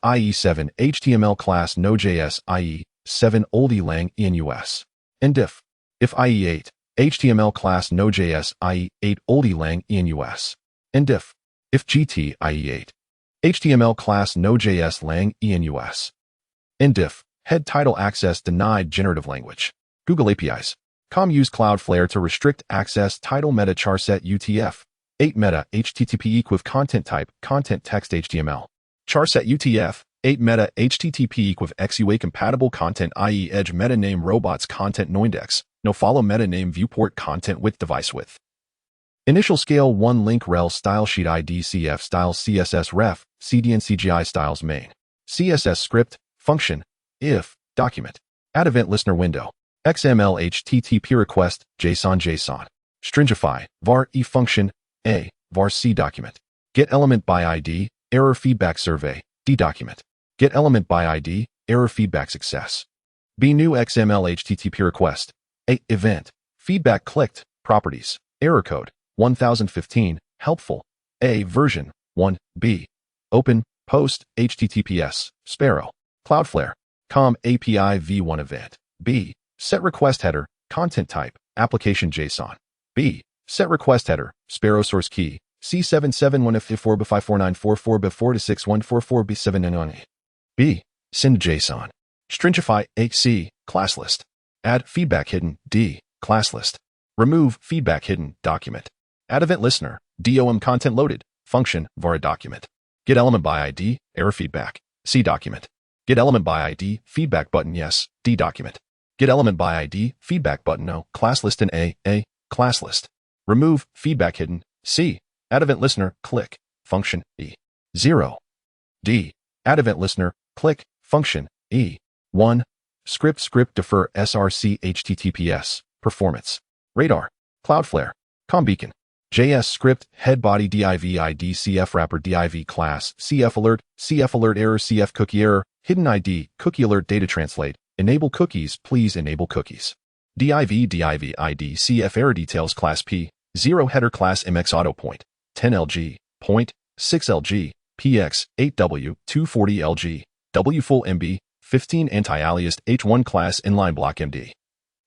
IE7 HTML class Node.js IE7 oldie lang enus. And if IE8 HTML class Node.js IE8 oldie lang enus. And if GT IE8 HTML class Node.js lang enus. And if head title access denied generative language. Google APIs. use Cloudflare to restrict access title meta charset UTF. 8 meta HTTP equiv content type content text HTML. Charset UTF. 8 meta HTTP equiv XUA compatible content i.e. edge meta name robots content noindex. No follow meta name viewport content width device width. Initial scale 1 link rel style sheet ID CF styles CSS ref CDN CGI styles main. CSS script function if document. Add event listener window. XML HTTP request JSON. Stringify var e function a var c document. Get element by ID error feedback survey d document. Get element by ID error feedback success. B new XML HTTP request. A event feedback clicked properties error code 1015 helpful A version 1 B open post HTTPS Sparrow Cloudflare com API v1 event. B set request header content type application JSON. B set request header Sparrow source key C7715F4B54944B4 to 6144B7N. B send JSON. Stringify C class list. Add feedback hidden D class list. Remove feedback hidden document. Add event listener DOM content loaded function var document. Get element by ID error feedback C document. Get element by ID feedback button yes D document. Get element by ID feedback button no class list in A class list. Remove feedback hidden C. Add event listener click function E 0 D. Add event listener click function E 1 script defer src https performance radar Cloudflare Beacon JS script head body div id cf wrapper div class cf alert error cf cookie error hidden id cookie alert data translate enable cookies please enable cookies div id cf error details class p 0 header class mx auto point 10 lg point 6 lg px 8w 240 lg w full mb 15 anti-aliased h1 class inline block md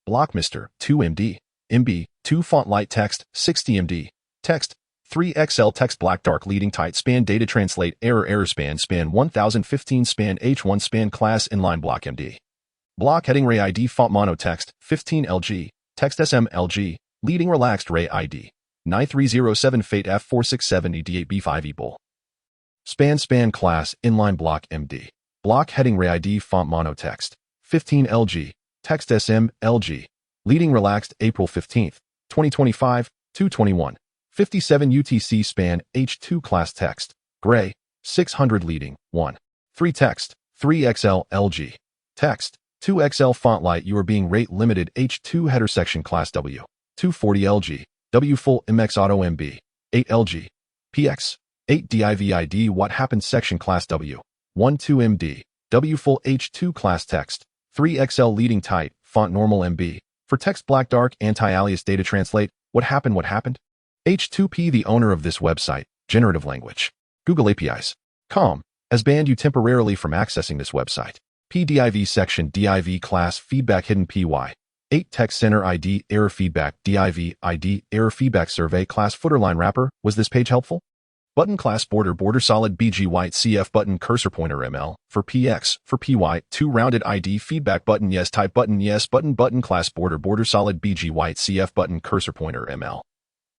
block mr 2 md mb 2 font light text 60 md text 3 xl text black dark leading tight span data translate error span 1015 span h1 span class inline block md block heading ray id font mono text 15 lg text sm lg leading relaxed ray id 9307 Fate F467 ED8B5 bull. Span class inline block MD. Block heading Ray ID font mono text. 15 LG. Text SM LG. Leading relaxed April 15th, 2025, 221. 57 UTC span H2 class text. Gray. 600 leading. 1. 3 text. 3XL LG. Text. 2XL font light. You are being rate limited H2 header section class W. 240 LG. W full MX auto MB. 8 LG. PX. 8 DIVID what happened section class W. 12 MD. W full H2 class text. 3XL leading tight. Font normal MB. For text black dark anti-alias data translate. What happened? H2P the owner of this website. Generative language. Google APIs. Com. Has banned you temporarily from accessing this website. PDIV section DIV class feedback hidden PY. 8 text center ID error feedback DIV ID error feedback survey class footer line wrapper. Was this page helpful? Button class border solid BG white CF button cursor pointer ML for PX for PY 2 rounded ID feedback button yes type button yes button class border solid BG white CF button cursor pointer ML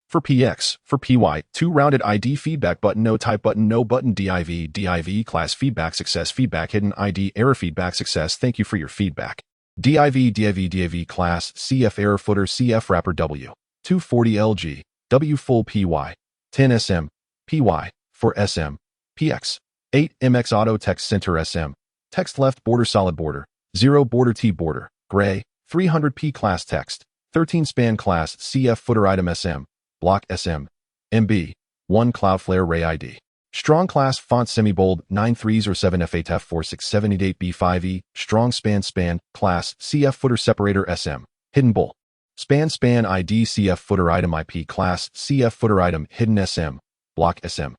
for PX for PY 2 rounded ID feedback button no type button no button DIV class feedback success feedback hidden ID error feedback success thank you for your feedback. DIV class CF error footer CF wrapper W 240 LG W full PY 10 SM PY for SM PX 8 MX auto text center SM text left border solid border 0 border T border gray 300p class text 13 span class CF footer item SM block SM MB 1 Cloudflare Ray ID strong class font semi-bold 9 3s or 7 F8 F46788 B5E strong span class CF footer separator SM hidden bull span ID CF footer item IP class CF footer item hidden SM block SM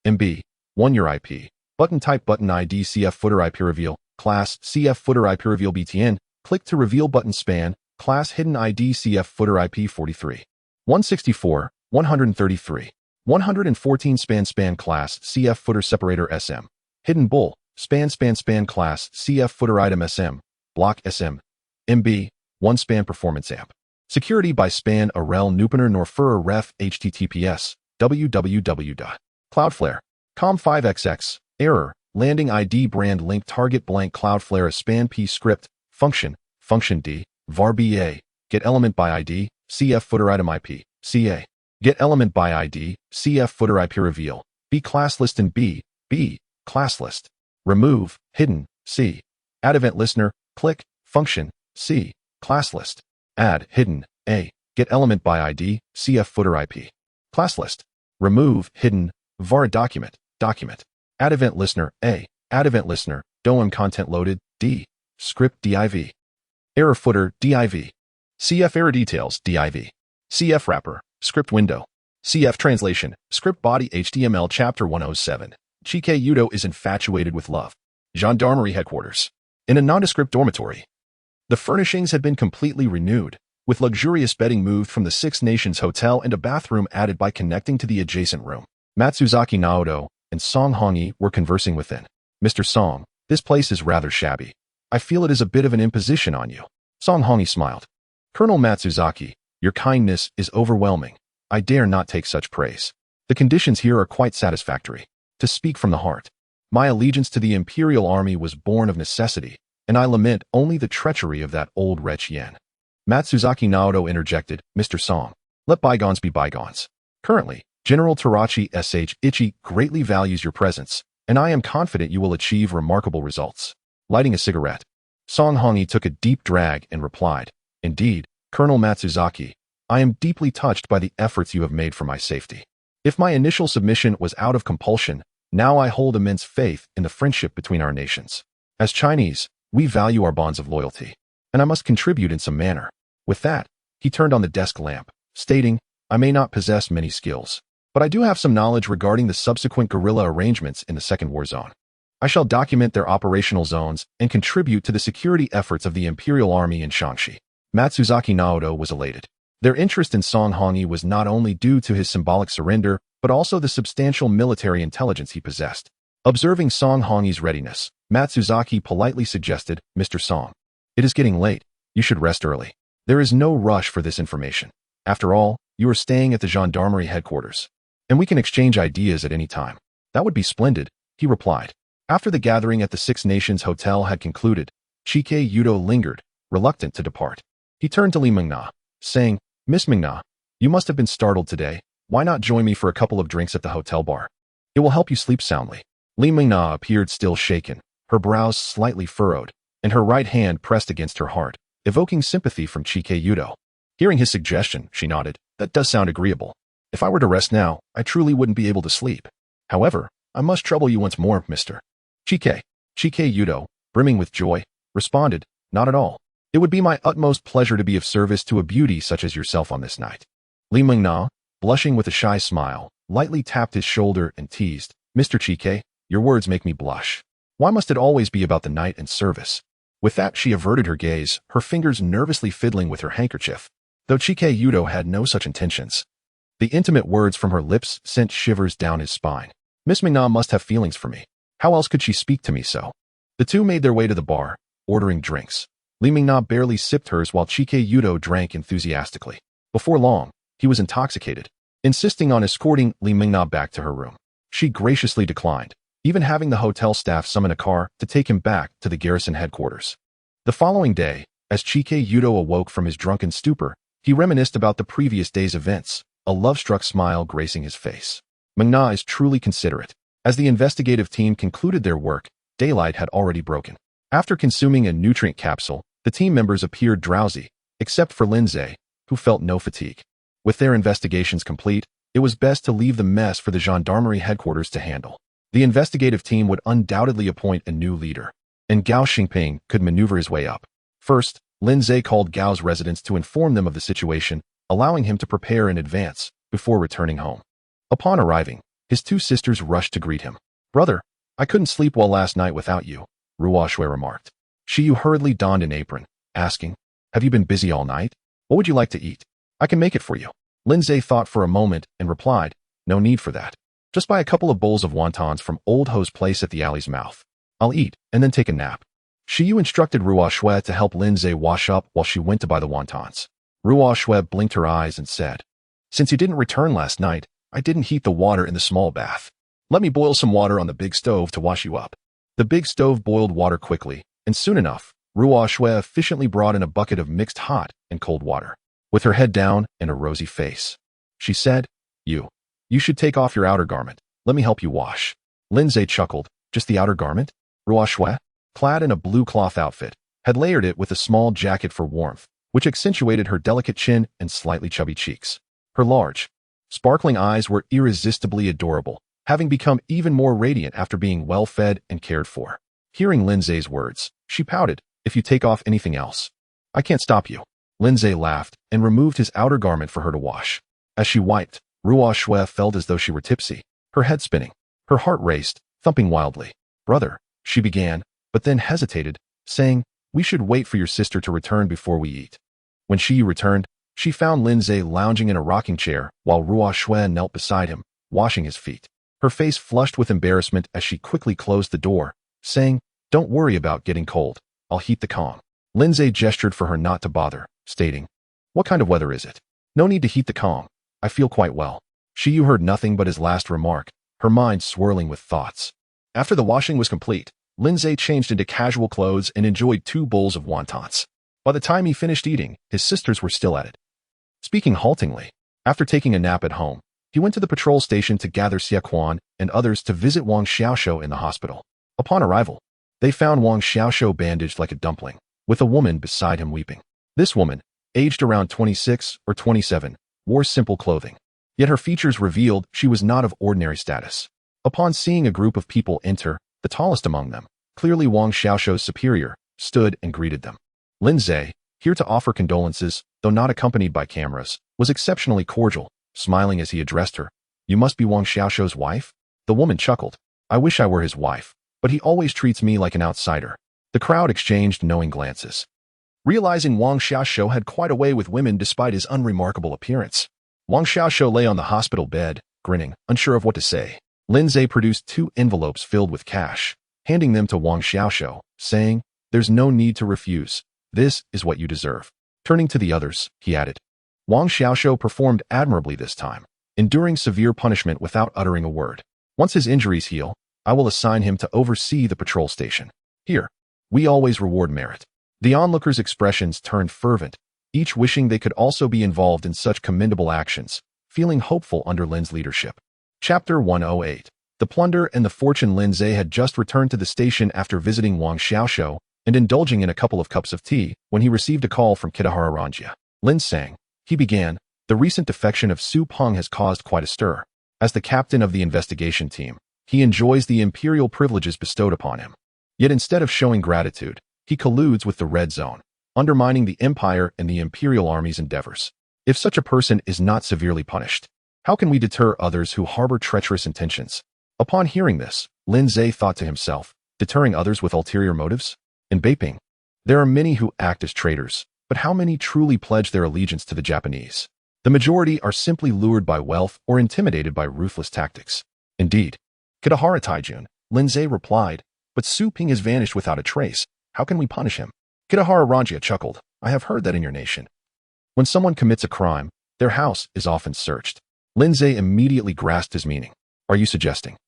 MB 1 your IP button type button ID CF footer IP reveal class CF footer IP reveal BTN click to reveal button span class hidden ID CF footer IP 43 164 133 114 span class CF footer separator SM hidden bull span class CF footer item SM block SM MB 1 span performance amp security by span arel nupener norfur ref https www.cloudflare.com 5xx error landing ID brand link target blank Cloudflare a span p script function D var ba get element by ID CF footer item IP CA get element by ID CF footer IP reveal B class list and B class list remove hidden C add event listener click function C class list add hidden A get element by ID CF footer IP class list remove hidden var document add event listener A add event listener DOM content loaded D script div error footer div CF error details div CF wrapper script window CF translation script body HTML chapter 107 Chike Yudo is infatuated with love. Gendarmerie headquarters in a nondescript dormitory. The furnishings had been completely renewed, with luxurious bedding moved from the Six Nations Hotel and a bathroom added by connecting to the adjacent room. Matsuzaki Naoto and Song Hongi were conversing within. Mr. Song, this place is rather shabby. I feel it is a bit of an imposition on you. Song Hongi smiled. Colonel Matsuzaki, your kindness is overwhelming. I dare not take such praise. The conditions here are quite satisfactory. To speak from the heart, my allegiance to the Imperial Army was born of necessity, and I lament only the treachery of that old wretch Yen. Matsuzaki Naoto interjected, Mr. Song, let bygones be bygones. Currently, General Tarachi S.H. Ichi greatly values your presence, and I am confident you will achieve remarkable results. Lighting a cigarette, Song Hongi took a deep drag and replied, Indeed, Colonel Matsuzaki, I am deeply touched by the efforts you have made for my safety. If my initial submission was out of compulsion, now I hold immense faith in the friendship between our nations. As Chinese, we value our bonds of loyalty, and I must contribute in some manner. With that, he turned on the desk lamp, stating, I may not possess many skills, but I do have some knowledge regarding the subsequent guerrilla arrangements in the Second War Zone. I shall document their operational zones and contribute to the security efforts of the Imperial Army in Shaanxi. Matsuzaki Naoto was elated. Their interest in Song Hongi was not only due to his symbolic surrender, but also the substantial military intelligence he possessed. Observing Song Hongi's readiness, Matsuzaki politely suggested, Mr. Song, it is getting late. You should rest early. There is no rush for this information. After all, you are staying at the gendarmerie headquarters, and we can exchange ideas at any time. That would be splendid, he replied. After the gathering at the Six Nations Hotel had concluded, Chike Yudo lingered, reluctant to depart. He turned to Li Mingna, saying, Miss Mingna, you must have been startled today. Why not join me for a couple of drinks at the hotel bar? It will help you sleep soundly. Li Mingna appeared still shaken, her brows slightly furrowed, and her right hand pressed against her heart, evoking sympathy from Chike Yudo. Hearing his suggestion, she nodded. That does sound agreeable. If I were to rest now, I truly wouldn't be able to sleep. However, I must trouble you once more, Mr. Chike Yudo, brimming with joy, responded, Not at all. It would be my utmost pleasure to be of service to a beauty such as yourself on this night. Li Mingna, blushing with a shy smile, lightly tapped his shoulder and teased, Mr. Chike, your words make me blush. Why must it always be about the night and service? With that, she averted her gaze, her fingers nervously fiddling with her handkerchief, though Chike Yudo had no such intentions. The intimate words from her lips sent shivers down his spine. Miss Mingna must have feelings for me. How else could she speak to me so? The two made their way to the bar, ordering drinks. Li Mingna barely sipped hers while Chike Yudo drank enthusiastically. Before long, he was intoxicated, insisting on escorting Li Mingna back to her room. She graciously declined, even having the hotel staff summon a car to take him back to the garrison headquarters. The following day, as Chike Yudo awoke from his drunken stupor, he reminisced about the previous day's events, a love-struck smile gracing his face. Mingna is truly considerate. As the investigative team concluded their work, daylight had already broken. After consuming a nutrient capsule, the team members appeared drowsy, except for Lindsay, who felt no fatigue. With their investigations complete, it was best to leave the mess for the gendarmerie headquarters to handle. The investigative team would undoubtedly appoint a new leader, and Gao Xingping could maneuver his way up. First, Lindsay called Gao's residents to inform them of the situation, allowing him to prepare in advance before returning home. Upon arriving, his two sisters rushed to greet him. Brother, I couldn't sleep well last night without you, Ruo Shui remarked. Shiyu hurriedly donned an apron, asking, Have you been busy all night? What would you like to eat? I can make it for you. Lindsay thought for a moment and replied, No need for that. Just buy a couple of bowls of wontons from Old Ho's place at the alley's mouth. I'll eat and then take a nap. Shiyu instructed Ruo Shui to help Lindsay wash up while she went to buy the wontons. Ruo Shui blinked her eyes and said, Since you didn't return last night, I didn't heat the water in the small bath. Let me boil some water on the big stove to wash you up. The big stove boiled water quickly, and soon enough, Ruo Shui efficiently brought in a bucket of mixed hot and cold water. With her head down and a rosy face, she said, You should take off your outer garment. Let me help you wash. Lindsay chuckled. Just the outer garment? Ruo Shui, clad in a blue cloth outfit, had layered it with a small jacket for warmth, which accentuated her delicate chin and slightly chubby cheeks. Her large, sparkling eyes were irresistibly adorable, having become even more radiant after being well-fed and cared for. Hearing Lindsay's words, she pouted, If you take off anything else, I can't stop you. Lindsay laughed and removed his outer garment for her to wash. As she wiped, Ruo Shui felt as though she were tipsy, her head spinning. Her heart raced, thumping wildly. Brother, she began, but then hesitated, saying, We should wait for your sister to return before we eat. When she returned, she found Lindsay lounging in a rocking chair while Ruo Shui knelt beside him, washing his feet. Her face flushed with embarrassment as she quickly closed the door, saying, Don't worry about getting cold. I'll heat the Kong. Lindsay gestured for her not to bother, stating, What kind of weather is it? No need to heat the Kong. I feel quite well. Shiyu heard nothing but his last remark, her mind swirling with thoughts. After the washing was complete, Lindsay changed into casual clothes and enjoyed 2 bowls of wontons. By the time he finished eating, his sisters were still at it. Speaking haltingly, after taking a nap at home, he went to the patrol station to gather Xia Quan and others to visit Wang Xiaoshou in the hospital. Upon arrival, they found Wang Xiaoshou bandaged like a dumpling, with a woman beside him weeping. This woman, aged around 26 or 27, wore simple clothing. Yet her features revealed she was not of ordinary status. Upon seeing a group of people enter, the tallest among them, clearly Wang Xiaoshou's superior, stood and greeted them. Lindsay, here to offer condolences, though not accompanied by cameras, was exceptionally cordial, smiling as he addressed her. You must be Wang Xiaoshou's wife? The woman chuckled. I wish I were his wife, but he always treats me like an outsider. The crowd exchanged knowing glances. Realizing Wang Xiaoshou had quite a way with women despite his unremarkable appearance, Wang Xiaoshou lay on the hospital bed, grinning, unsure of what to say. Lindsay produced 2 envelopes filled with cash, handing them to Wang Xiaoshou, saying, There's no need to refuse. This is what you deserve. Turning to the others, he added, Wang Xiaoshou performed admirably this time, enduring severe punishment without uttering a word. Once his injuries heal, I will assign him to oversee the patrol station. Here, we always reward merit. The onlookers' expressions turned fervent, each wishing they could also be involved in such commendable actions, feeling hopeful under Lin's leadership. Chapter 108. The plunder and the fortune. Lin Zhe had just returned to the station after visiting Wang Xiaoshou and indulging in a couple of cups of tea when he received a call from Kitahara Ranjia. Lin sang. He began, "The recent defection of Su Peng has caused quite a stir. As the captain of the investigation team, he enjoys the imperial privileges bestowed upon him. Yet instead of showing gratitude, he colludes with the Red Zone, undermining the Empire and the Imperial Army's endeavors. If such a person is not severely punished, how can we deter others who harbor treacherous intentions?" Upon hearing this, Lin Zhe thought to himself, deterring others with ulterior motives? In Beiping, there are many who act as traitors, but how many truly pledge their allegiance to the Japanese? The majority are simply lured by wealth or intimidated by ruthless tactics. Indeed, Kitahara Taijun, Lin Zhe replied, "But Su Peng has vanished without a trace. How can we punish him?" Kitahara Ranjia chuckled, "I have heard that in your nation, when someone commits a crime, their house is often searched." Lin Zhe immediately grasped his meaning. "Are you suggesting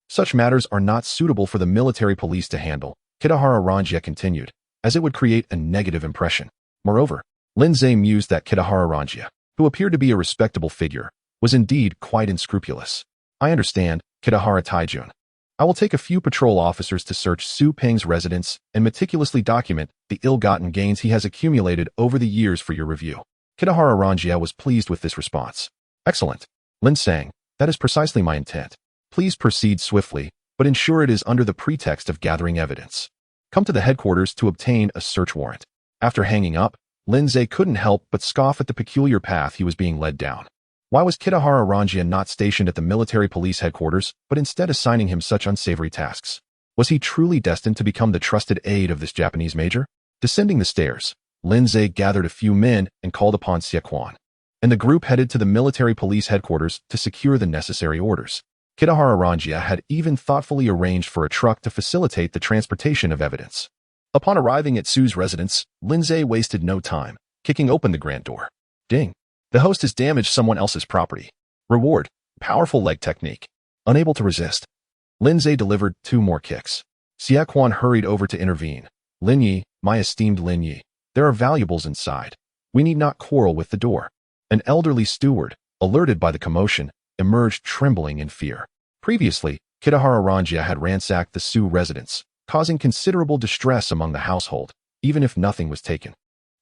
such matters are not suitable for the military police to handle?" Kitahara Ranjia continued, as it would create a negative impression. Moreover, Lin Zhe mused that Kitahara Ranjia, who appeared to be a respectable figure, was indeed quite unscrupulous. "I understand, Kitahara Taijun. I will take a few patrol officers to search Su Peng's residence and meticulously document the ill-gotten gains he has accumulated over the years for your review." Kitahara Ranjia was pleased with this response. "Excellent," Lin sang. "That is precisely my intent. Please proceed swiftly, but ensure it is under the pretext of gathering evidence. Come to the headquarters to obtain a search warrant." After hanging up, Lin Zhe couldn't help but scoff at the peculiar path he was being led down. Why was Kitahara Ranjia not stationed at the military police headquarters, but instead assigning him such unsavory tasks? Was he truly destined to become the trusted aide of this Japanese major? Descending the stairs, Lin Zhe gathered a few men and called upon Xie Quan, and the group headed to the military police headquarters to secure the necessary orders. Kitahara Ranjia had even thoughtfully arranged for a truck to facilitate the transportation of evidence. Upon arriving at Su's residence, Lin Zhe wasted no time, kicking open the grant door. Ding! The host has damaged someone else's property. Reward: powerful leg technique. Unable to resist, Lin Zhe delivered 2 more kicks. Xie Quan hurried over to intervene. "Lin Yi, my esteemed Lin Yi, there are valuables inside. We need not quarrel with the door." An elderly steward, alerted by the commotion, emerged trembling in fear. Previously, Kitahara Ranjia had ransacked the Su residence, causing considerable distress among the household, even if nothing was taken.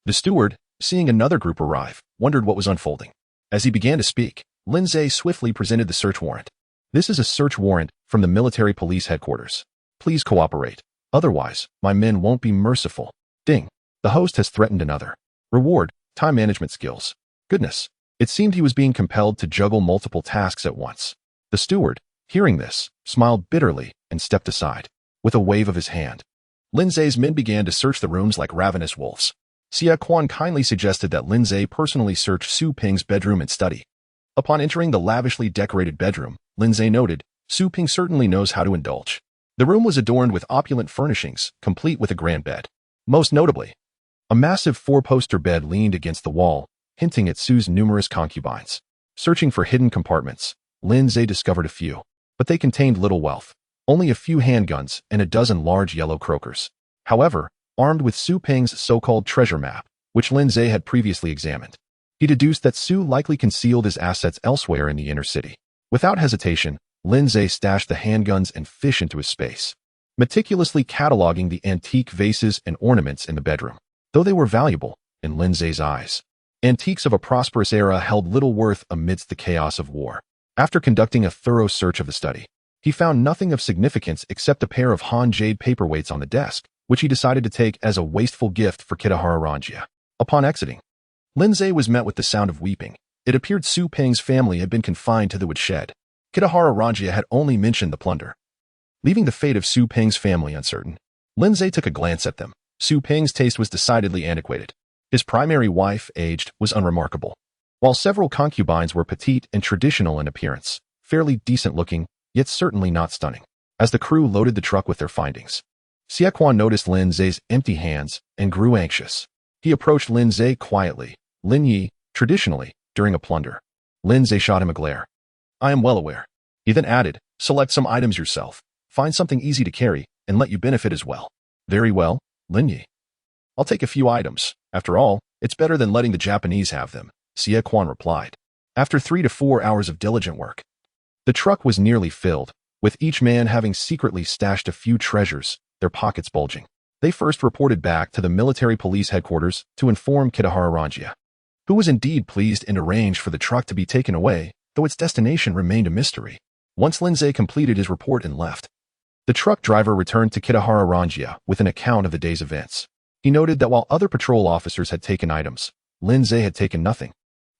The steward, seeing another group arrive, wondered what was unfolding. As he began to speak, Lin Zhe swiftly presented the search warrant. "This is a search warrant from the military police headquarters. Please cooperate. Otherwise, my men won't be merciful." Ding! The host has threatened another. Reward: time management skills. Goodness! It seemed he was being compelled to juggle multiple tasks at once. The steward, hearing this, smiled bitterly and stepped aside. With a wave of his hand, Lin Zhe's men began to search the rooms like ravenous wolves. Xie Quan kindly suggested that Lin Zhe personally search Su Peng's bedroom and study. Upon entering the lavishly decorated bedroom, Lin Zhe noted, Su Peng certainly knows how to indulge. The room was adorned with opulent furnishings, complete with a grand bed. Most notably, a massive 4-poster bed leaned against the wall, hinting at Su's numerous concubines. Searching for hidden compartments, Lin Zhe discovered a few, but they contained little wealth, only a few handguns and a dozen large yellow croakers. However, armed with Su Peng's so-called treasure map, which Lin Zhe had previously examined, he deduced that Su likely concealed his assets elsewhere in the inner city. Without hesitation, Lin Zhe stashed the handguns and fish into his space, meticulously cataloging the antique vases and ornaments in the bedroom. Though they were valuable, in Lin Zhe's eyes, antiques of a prosperous era held little worth amidst the chaos of war. After conducting a thorough search of the study, he found nothing of significance except a pair of Han jade paperweights on the desk, which he decided to take as a wasteful gift for Kitahara Ranjia. Upon exiting, Lin Zhe was met with the sound of weeping. It appeared Su Peng's family had been confined to the woodshed. Kitahara Ranjia had only mentioned the plunder, leaving the fate of Su Peng's family uncertain. Lin Zhe took a glance at them. Su Peng's taste was decidedly antiquated. His primary wife, aged, was unremarkable, while several concubines were petite and traditional in appearance, fairly decent-looking, yet certainly not stunning. As the crew loaded the truck with their findings, Xie Quan noticed Lin Zhe's empty hands and grew anxious. He approached Lin Zhe quietly. "Lin Yi, Traditionally, during a plunder, Lindsay shot him a glare. I am well aware. He then added, select some items yourself, find something easy to carry, and let you benefit as well. Very well, Linyi. I'll take a few items. After all, it's better than letting the Japanese have them, Xie Quan replied. After 3 to 4 hours of diligent work, the truck was nearly filled, with each man having secretly stashed a few treasures, their pockets bulging. They first reported back to the military police headquarters to inform Kitahara Ranjia, who was indeed pleased and arranged for the truck to be taken away, though its destination remained a mystery. Once Lindsay completed his report and left, the truck driver returned to Kitahara Ranjia with an account of the day's events. He noted that while other patrol officers had taken items, Lindsay had taken nothing.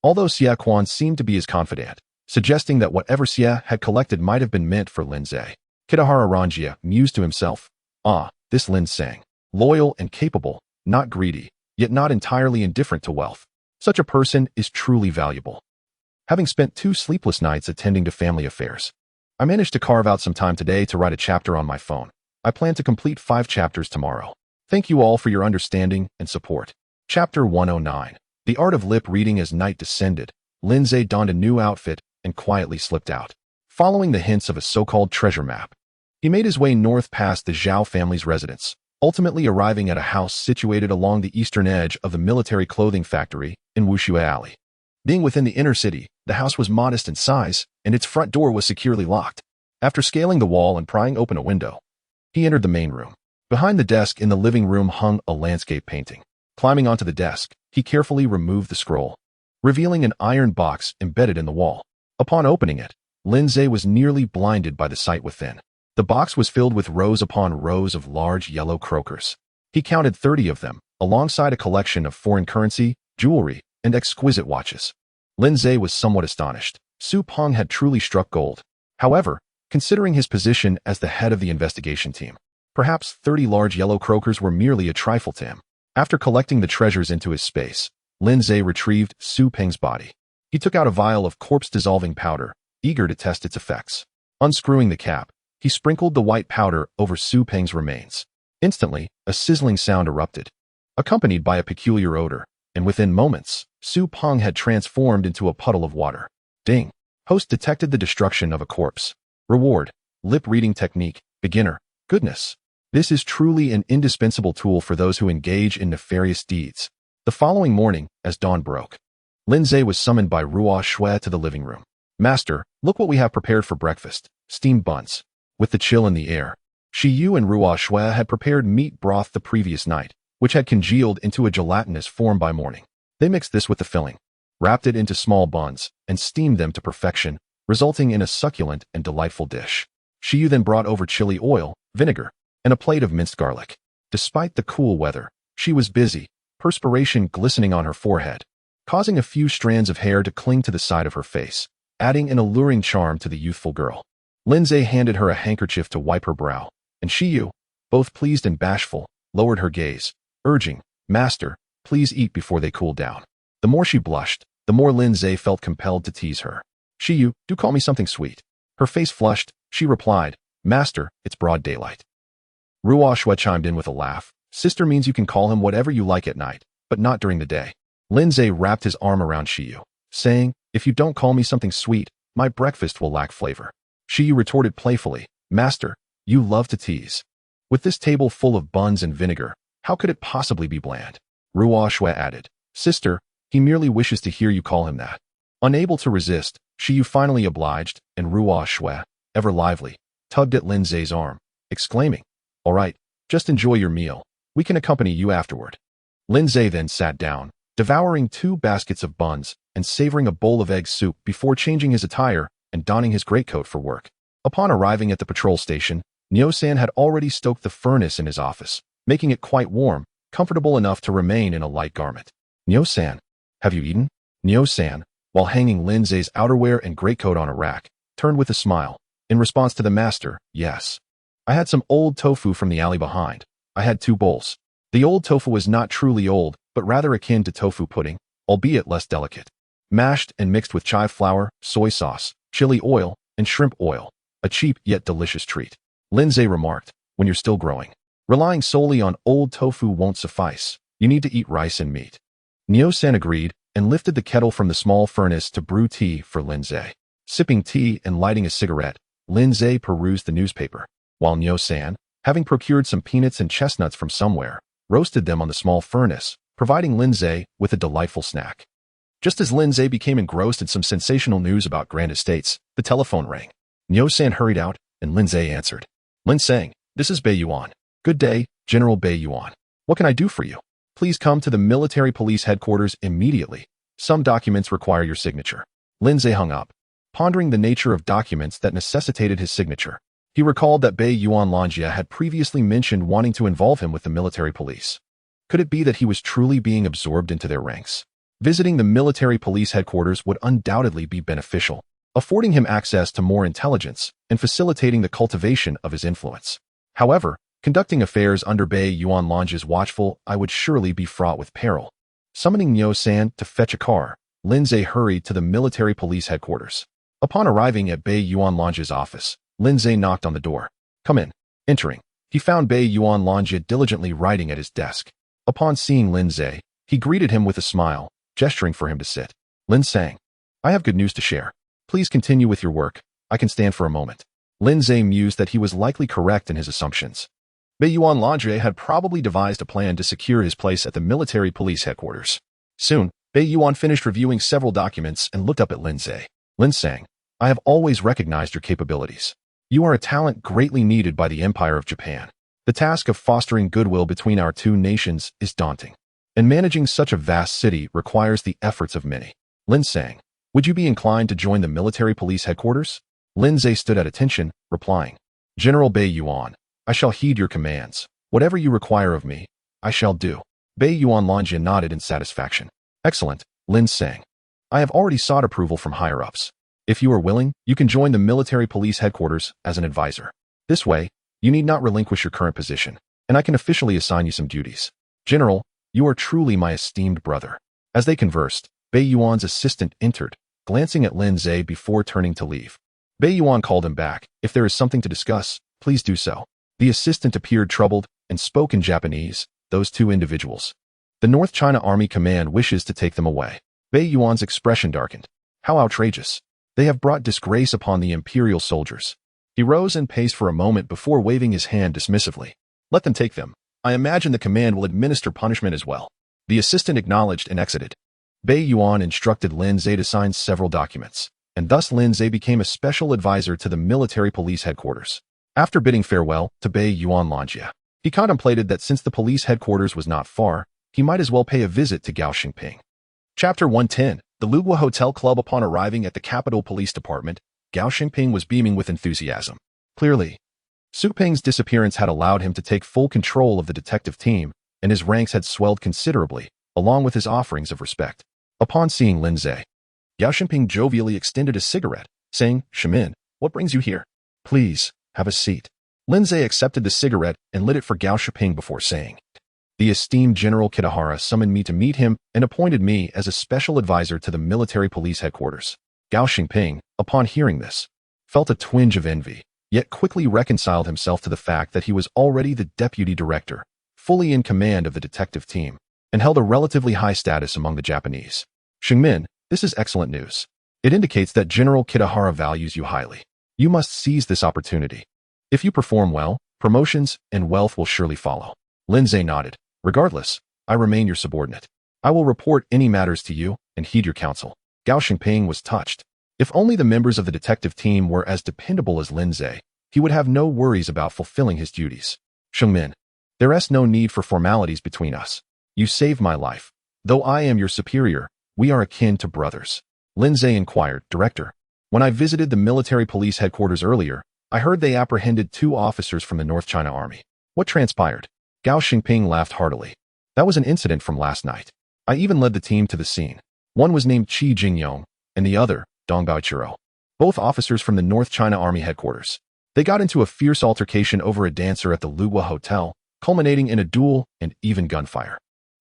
Although Xie Quan seemed to be his confidant, suggesting that whatever Xie had collected might have been meant for Lindsay, Kitahara Ranjia mused to himself, this Lin Sang, loyal and capable, not greedy, yet not entirely indifferent to wealth. Such a person is truly valuable. Having spent 2 sleepless nights attending to family affairs, I managed to carve out some time today to write a chapter on my phone. I plan to complete 5 chapters tomorrow. Thank you all for your understanding and support. Chapter 109. The Art of Lip Reading. As night descended, Lindsay donned a new outfit and quietly slipped out. Following the hints of a so-called treasure map, he made his way north past the Zhao family's residence, ultimately arriving at a house situated along the eastern edge of the military clothing factory in Wuxue Alley. Being within the inner city, the house was modest in size, and its front door was securely locked. After scaling the wall and prying open a window, he entered the main room. Behind the desk in the living room hung a landscape painting. Climbing onto the desk, he carefully removed the scroll, revealing an iron box embedded in the wall. Upon opening it, Lindsay was nearly blinded by the sight within. The box was filled with rows upon rows of large yellow croakers. He counted 30 of them, alongside a collection of foreign currency, jewelry, and exquisite watches. Lindsay was somewhat astonished. Su Peng had truly struck gold. However, considering his position as the head of the investigation team, perhaps 30 large yellow croakers were merely a trifle to him. After collecting the treasures into his space, Lindsay retrieved Su Peng's body. He took out a vial of corpse-dissolving powder, eager to test its effects. Unscrewing the cap, he sprinkled the white powder over Su Peng's remains. Instantly, a sizzling sound erupted, accompanied by a peculiar odor, and within moments, Su Peng had transformed into a puddle of water. Ding! Host detected the destruction of a corpse. Reward: Lip Reading Technique, Beginner. Goodness! This is truly an indispensable tool for those who engage in nefarious deeds. The following morning, as dawn broke, Lindsay was summoned by Ruo Shui to the living room. Master, look what we have prepared for breakfast. Steamed buns. With the chill in the air, Shi Yu and Ruo Shui had prepared meat broth the previous night, which had congealed into a gelatinous form by morning. They mixed this with the filling, wrapped it into small buns, and steamed them to perfection, resulting in a succulent and delightful dish. Shi Yu then brought over chili oil, vinegar, and a plate of minced garlic. Despite the cool weather, she was busy, perspiration glistening on her forehead, causing a few strands of hair to cling to the side of her face, adding an alluring charm to the youthful girl. Lindsay handed her a handkerchief to wipe her brow, and Shi Yu, both pleased and bashful, lowered her gaze, urging, Master, please eat before they cool down. The more she blushed, the more Lindsay felt compelled to tease her. Shi Yu, do call me something sweet. Her face flushed, she replied, Master, it's broad daylight. Ruo Shui chimed in with a laugh. Sister means you can call him whatever you like at night, but not during the day. Lindsay wrapped his arm around Shi Yu, saying, if you don't call me something sweet, my breakfast will lack flavor. Shi Yu retorted playfully, Master, you love to tease. With this table full of buns and vinegar, how could it possibly be bland? Ruo Shui added, Sister, he merely wishes to hear you call him that. Unable to resist, Shi Yu finally obliged, and Ruo Shui, ever lively, tugged at Lindsay's arm, exclaiming, all right, just enjoy your meal. We can accompany you afterward. Lindsay then sat down, devouring 2 baskets of buns and savoring a bowl of egg soup before changing his attire and donning his greatcoat for work. Upon arriving at the patrol station, Nyo-san had already stoked the furnace in his office, making it quite warm, comfortable enough to remain in a light garment. Nyo-san, have you eaten? Nyo-san, while hanging Lindsay's outerwear and greatcoat on a rack, turned with a smile. In response to the master, yes. I had some old tofu from the alley behind. I had 2 bowls. The old tofu was not truly old, but rather akin to tofu pudding, albeit less delicate. Mashed and mixed with chive flour, soy sauce, chili oil, and shrimp oil. A cheap yet delicious treat. Lindsay remarked, when you're still growing, relying solely on old tofu won't suffice. You need to eat rice and meat. Nyo-san agreed, and lifted the kettle from the small furnace to brew tea for Lindsay. Sipping tea and lighting a cigarette, Lindsay perused the newspaper, while Nyo-san, having procured some peanuts and chestnuts from somewhere, roasted them on the small furnace, providing Lindsay with a delightful snack. Just as Lindsay became engrossed in some sensational news about Grand Estates, the telephone rang. Nyo-san hurried out, and Lindsay answered. Lin sang, "This is Bei Yuan. Good day, General Bei Yuan. What can I do for you? Please come to the military police headquarters immediately. Some documents require your signature." Lindsay hung up, pondering the nature of documents that necessitated his signature. He recalled that Bei Yuan Lanjia had previously mentioned wanting to involve him with the military police. Could it be that he was truly being absorbed into their ranks? Visiting the military police headquarters would undoubtedly be beneficial, affording him access to more intelligence and facilitating the cultivation of his influence. However, conducting affairs under Bei Yuan Lanjia's watchful eye would surely be fraught with peril. Summoning Nyo-san to fetch a car, Lindsay hurried to the military police headquarters. Upon arriving at Bei Yuan Lanjia's office, Lindsay knocked on the door. "Come in." Entering, he found Bei Yuan Lanjia diligently writing at his desk. Upon seeing Lindsay, he greeted him with a smile, gesturing for him to sit. Lin sang, "I have good news to share. Please continue with your work. I can stand for a moment." Lindsay mused that he was likely correct in his assumptions. Bei Yuan Lanjia had probably devised a plan to secure his place at the military police headquarters. Soon, Bei Yuan finished reviewing several documents and looked up at Lindsay. Lin sang, "I have always recognized your capabilities. You are a talent greatly needed by the Empire of Japan. The task of fostering goodwill between our two nations is daunting, and managing such a vast city requires the efforts of many." Lin sang, "Would you be inclined to join the military police headquarters?" Lindsay stood at attention, replying, "General Bei Yuan, I shall heed your commands. Whatever you require of me, I shall do." Bei Yuan Lanjia nodded in satisfaction. "Excellent," Lin sang. "I have already sought approval from higher-ups. If you are willing, you can join the military police headquarters as an advisor. This way, you need not relinquish your current position, and I can officially assign you some duties. General, you are truly my esteemed brother." As they conversed, Bei Yuan's assistant entered, glancing at Lindsay before turning to leave. Bei Yuan called him back. "If there is something to discuss, please do so." The assistant appeared troubled and spoke in Japanese. "Those two individuals. The North China Army Command wishes to take them away." Bei Yuan's expression darkened. "How outrageous. They have brought disgrace upon the imperial soldiers." He rose and paced for a moment before waving his hand dismissively. "Let them take them. I imagine the command will administer punishment as well." The assistant acknowledged and exited. Bei Yuan instructed Lindsay to sign several documents, and thus Lindsay became a special advisor to the military police headquarters. After bidding farewell to Bei Yuan Lanjia, he contemplated that since the police headquarters was not far, he might as well pay a visit to Gaoxingping. Chapter 110. The Lugua Hotel Club. Upon arriving at the capital police department, Gaoxingping was beaming with enthusiasm. Clearly, Su Ping's disappearance had allowed him to take full control of the detective team, and his ranks had swelled considerably, along with his offerings of respect. Upon seeing Lindsay, Gaoxingping jovially extended a cigarette, saying, "Shimin, what brings you here? Please, have a seat." Lindsay accepted the cigarette and lit it for Gaoxingping before saying, "The esteemed General Kitahara summoned me to meet him and appointed me as a special advisor to the military police headquarters." Gaoxingping, upon hearing this, felt a twinge of envy, yet quickly reconciled himself to the fact that he was already the deputy director, fully in command of the detective team, and held a relatively high status among the Japanese. "Shingmin, this is excellent news. It indicates that General Kitahara values you highly. You must seize this opportunity. If you perform well, promotions and wealth will surely follow." Lindsay nodded. "Regardless, I remain your subordinate. I will report any matters to you and heed your counsel." Gaoxingping was touched. If only the members of the detective team were as dependable as Lindsay, he would have no worries about fulfilling his duties. "Shengmin, there is no need for formalities between us. You saved my life. Though I am your superior, we are akin to brothers." Lindsay inquired, "Director, when I visited the military police headquarters earlier, I heard they apprehended 2 officers from the North China Army. What transpired?" Gaoxingping laughed heartily. "That was an incident from last night. I even led the team to the scene. One was named Qi Jingyong, and the other, Dong Baochiro. Both officers from the North China Army headquarters. They got into a fierce altercation over a dancer at the Lugua Hotel, culminating in a duel and even gunfire.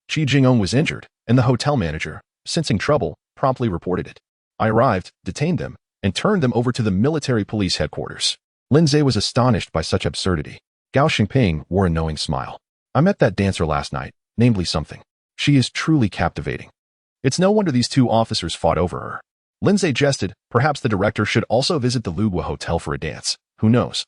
Qi Jingyong was injured, and the hotel manager, sensing trouble, promptly reported it. I arrived, detained them, and turned them over to the military police headquarters." Lindsay was astonished by such absurdity. Gaoxingping wore a knowing smile. "I met that dancer last night, namely something. She is truly captivating. It's no wonder these two officers fought over her. Lindsay jested, perhaps the director should also visit the Lugua Hotel for a dance. Who knows?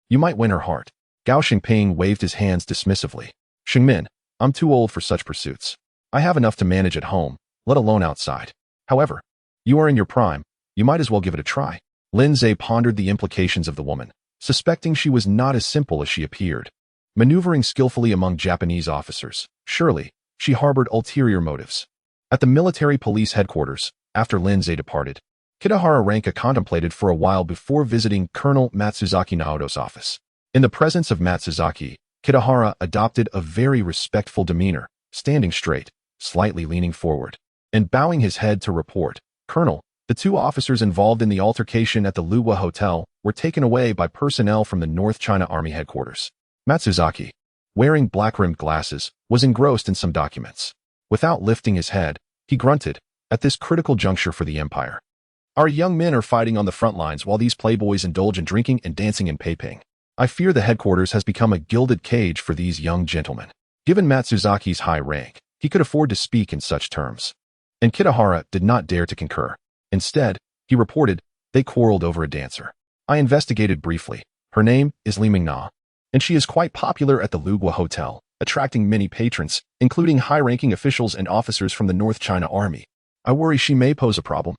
You might win her heart. Gao Xingping waved his hands dismissively. Xingmin, I'm too old for such pursuits. I have enough to manage at home, let alone outside. However, you are in your prime. You might as well give it a try. Lindsay pondered the implications of the woman, suspecting she was not as simple as she appeared. Maneuvering skillfully among Japanese officers, surely, she harbored ulterior motives. At the military police headquarters, after Lindsay departed, Kitahara Ranka contemplated for a while before visiting Colonel Matsuzaki Naoto's office. In the presence of Matsuzaki, Kitahara adopted a very respectful demeanor, standing straight, slightly leaning forward, and bowing his head to report, Colonel, the two officers involved in the altercation at the Lugua Hotel were taken away by personnel from the North China Army headquarters. Matsuzaki, wearing black-rimmed glasses, was engrossed in some documents. Without lifting his head, he grunted, at this critical juncture for the empire. Our young men are fighting on the front lines while these playboys indulge in drinking and dancing in Beiping. I fear the headquarters has become a gilded cage for these young gentlemen. Given Matsuzaki's high rank, he could afford to speak in such terms. And Kitahara did not dare to concur. Instead, he reported, they quarreled over a dancer. I investigated briefly. Her name is Li Mingna, and she is quite popular at the Lugua Hotel, attracting many patrons, including high-ranking officials and officers from the North China Army. I worry she may pose a problem.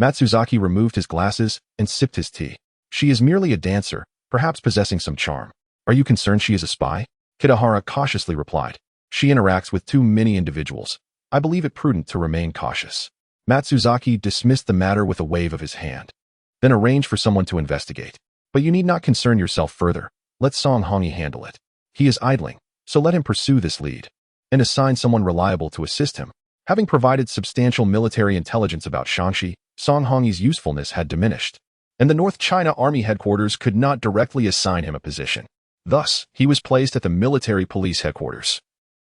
Matsuzaki removed his glasses and sipped his tea. She is merely a dancer, perhaps possessing some charm. Are you concerned she is a spy? Kitahara cautiously replied. She interacts with too many individuals. I believe it prudent to remain cautious. Matsuzaki dismissed the matter with a wave of his hand. Then arrange for someone to investigate. But you need not concern yourself further. Let Song Hongi handle it. He is idling, so let him pursue this lead. And assign someone reliable to assist him. Having provided substantial military intelligence about Shaanxi, Song Hongi's usefulness had diminished, and the North China Army headquarters could not directly assign him a position. Thus, he was placed at the military police headquarters,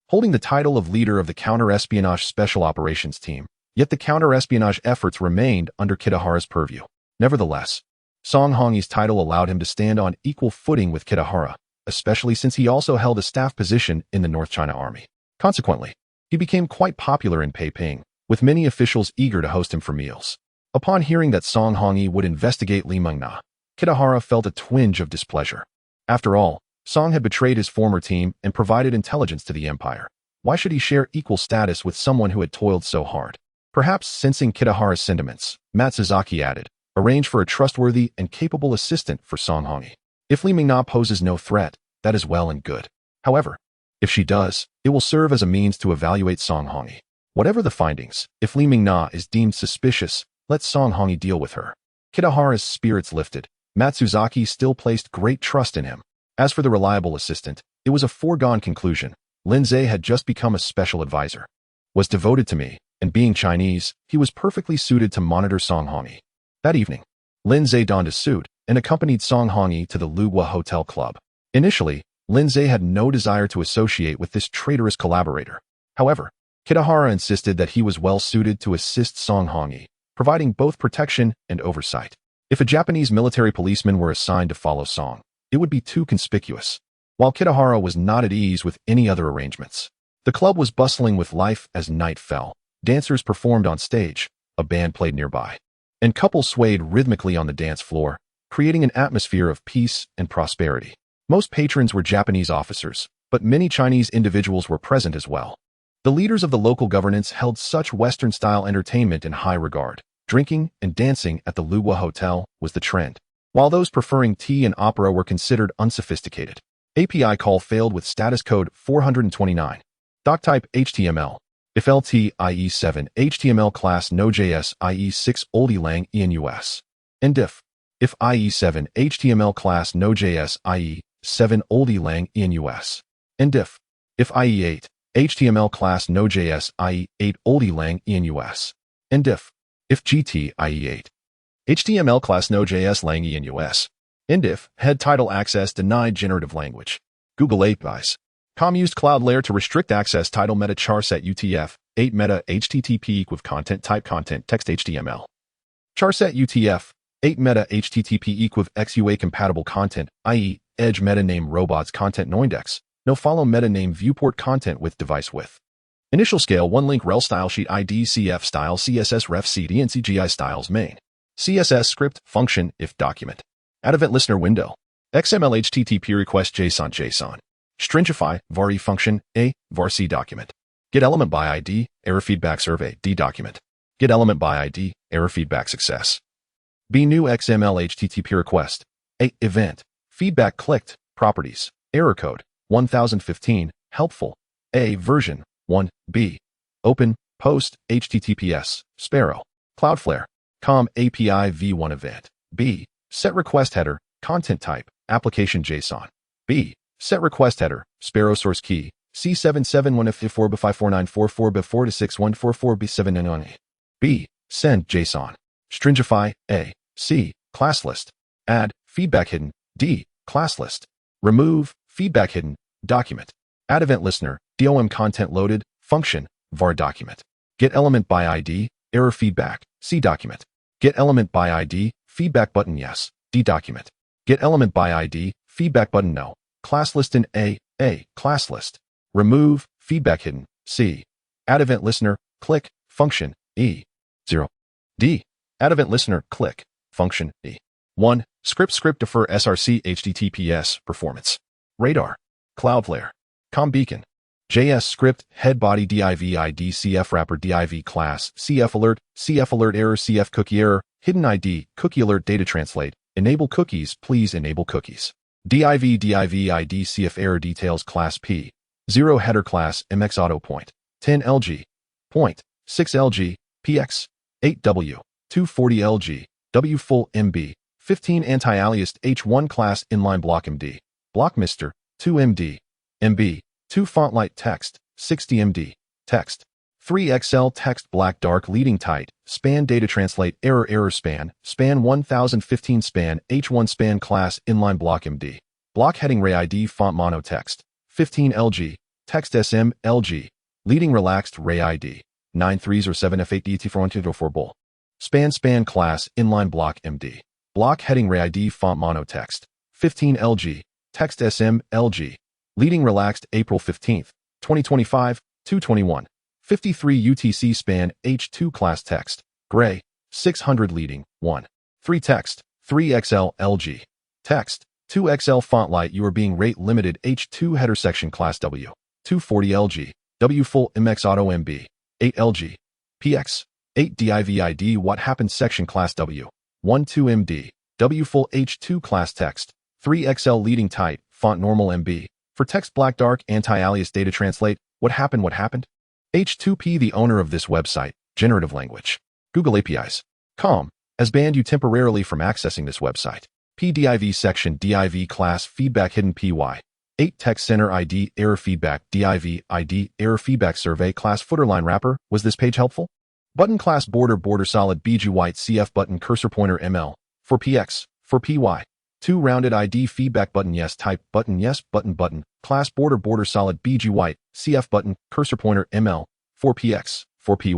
holding the title of leader of the counter-espionage special operations team, yet the counter-espionage efforts remained under Kitahara's purview. Nevertheless, Song Hongi's title allowed him to stand on equal footing with Kitahara, especially since he also held a staff position in the North China Army. Consequently, he became quite popular in Beiping, with many officials eager to host him for meals. Upon hearing that Song Hongi would investigate Li Mingna, Kitahara felt a twinge of displeasure. After all, Song had betrayed his former team and provided intelligence to the empire. Why should he share equal status with someone who had toiled so hard? Perhaps sensing Kitahara's sentiments, Matsuzaki added, arrange for a trustworthy and capable assistant for Song Hongi. If Li Mingna poses no threat, that is well and good. However, if she does, it will serve as a means to evaluate Song Hongi. Whatever the findings, if Li Mingna is deemed suspicious, let Song Hongi deal with her. Kitahara's spirits lifted. Matsuzaki still placed great trust in him. As for the reliable assistant, it was a foregone conclusion. Lindsay had just become a special advisor, was devoted to me, and being Chinese, he was perfectly suited to monitor Song Hongi. That evening, Lindsay donned a suit and accompanied Song Hongi to the Lugua Hotel Club. Initially, Lindsay had no desire to associate with this traitorous collaborator. However, Kitahara insisted that he was well suited to assist Song Hongi, providing both protection and oversight. If a Japanese military policeman were assigned to follow Song, it would be too conspicuous. While Kitahara was not at ease with any other arrangements, the club was bustling with life as night fell. Dancers performed on stage, a band played nearby, and couples swayed rhythmically on the dance floor, creating an atmosphere of peace and prosperity. Most patrons were Japanese officers, but many Chinese individuals were present as well. The leaders of the local governance held such Western-style entertainment in high regard. Drinking and dancing at the Lugua Hotel was the trend, while those preferring tea and opera were considered unsophisticated. API call failed with status code 429. Doc type HTML. If LT IE7 HTML class Node.js IE6 oldie lang ENUS. And if IE7 HTML class Node.js IE7 oldie lang ENUS. And if IE8 HTML class Node.js IE8 oldie lang ENUS. And if GT IE8 HTML class Node.js lang ENUS. And if head title access denied generative language. Google APIs. Com used cloud layer to restrict access title meta char set UTF-8 meta HTTP equiv content type content text HTML. Char set UTF-8 meta HTTP equiv XUA compatible content, i.e. edge meta name robots content noindex. No follow meta name viewport content with device width. Initial scale 1 link rel style sheet ID CF style CSS ref CD and CGI styles main. CSS script function if document. Add event listener window. XML HTTP request JSON. Stringify var e function a var c document. Get element by ID error feedback survey D document. Get element by ID error feedback success. B new XML HTTP request. A event feedback clicked properties error code 1015 helpful. A version 1 B open post HTTPS Sparrow Cloudflare com API v1 event. B set request header content type application JSON. B set request header Sparrow source key C771F4B54944B4 to 6144B7N1. B send JSON. Stringify A. C class list. Add feedback hidden. D class list. Remove feedback hidden document. Add event listener DOM content loaded function var document. Get element by ID error feedback C document. Get element by ID feedback button yes D document. Get element by ID feedback button no. Class list in A class list. Remove feedback hidden C. Add event listener click function E 0 D. Add event listener click function E 1 script defer src https performance radar Cloudflare com beacon JS script head body div id cf wrapper div class cf alert error cf cookie error hidden id cookie alert data translate enable cookies please enable cookies div id cf error details class p 0 header class mx auto point 10 lg point 6 lg px 8w 240 lg w full mb 15 anti-aliased h1 class inline block md block mister 2 md mb 2 font light text 60 md text 3 xl text black dark leading tight span data translate error span 1015 span h1 span class inline block md block heading ray id font mono text 15 lg text sm lg leading relaxed ray id 9 3s or 7 f8 dt for 1204 bull span class inline block md block heading ray id font mono text 15 lg text sm lg leading relaxed April 15th 2025 221 53 UTC span H2 class text gray 600 leading 1 3 text 3 XL LG text 2 XL font light you are being rate limited H2 header section class W 240 LG W full MX auto MB 8 LG PX 8 DIVID what happened section class W 12 MD W full H2 class text 3 XL leading tight font normal MB for text black dark anti-alias data translate what happened H2P the owner of this website generative language Google APIs com has banned you temporarily from accessing this website PDIV section div class feedback hidden py 8 text center ID error feedback div ID error feedback survey class footer line wrapper was this page helpful button class border solid bg white cf button cursor pointer ml for px for py 2 rounded ID feedback button yes type button yes button class border solid bg white cf button cursor pointer ml for px for py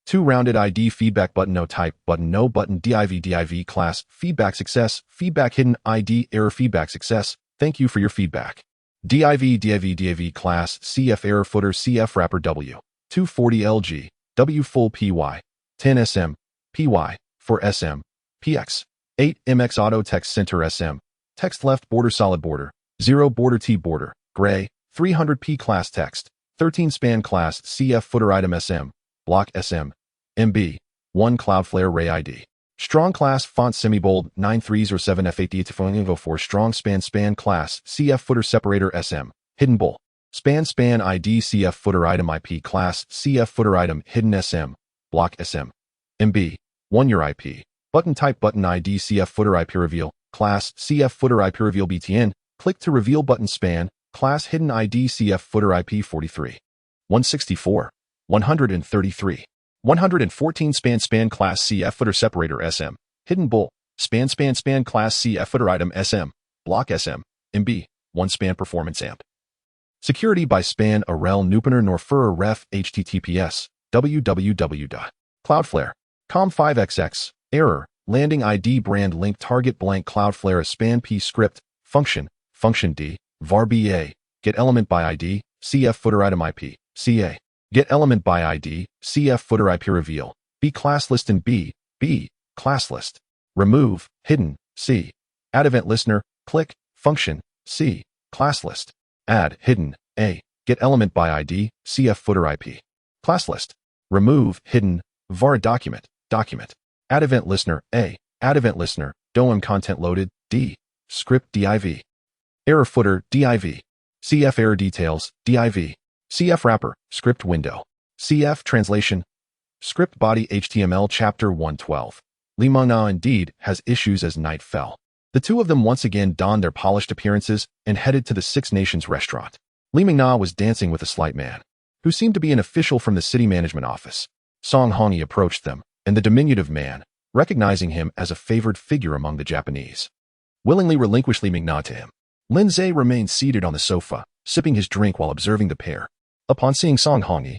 2 rounded ID feedback button no type button no button div class feedback success feedback hidden ID error feedback success thank you for your feedback div class cf error footer cf wrapper w 240 lg w full py 10 sm py for sm px 8 mx auto text center sm text left border solid border 0 border t border gray 300p class text 13 span class cf footer item sm block sm mb 1 cloudflare ray id strong class font semi-bold 9 3s or 7 f8 to 4 strong span class cf footer separator sm hidden bull span id cf footer item ip class cf footer item hidden sm block sm mb 1 your ip button type button id cf footer ip reveal class cf footer ip reveal btn click to reveal button span class hidden id cf footer ip 43 164 133 114 span class cf footer separator sm hidden bull span class cf footer item sm block sm mb 1 span performance amp security by span arel nupener norfur ref https www.cloudflare.com 5xx error landing id brand link target blank cloudflare span p script function d var ba get element by id cf footer item ip ca Get element by ID, CF footer IP reveal, B class list and B class list. Remove, hidden, C. Add event listener, click, function, C, class list. Add, hidden, A. Get element by ID, CF footer IP. Class list. Remove, hidden, var document. Add event listener, A. Add event listener, DOM content loaded, D. Script div. Error footer, div. CF error details, div. CF wrapper, script window. CF translation. Script body HTML chapter 112. Li Mengna indeed has issues as night fell. The two of them once again donned their polished appearances and headed to the Six Nations restaurant. Li Mengna was dancing with a slight man, who seemed to be an official from the city management office. Song Hongyi approached them, and the diminutive man, recognizing him as a favored figure among the Japanese, willingly relinquished Li Mengna to him. Lin Zhe remained seated on the sofa, sipping his drink while observing the pair. Upon seeing Song Hongyi,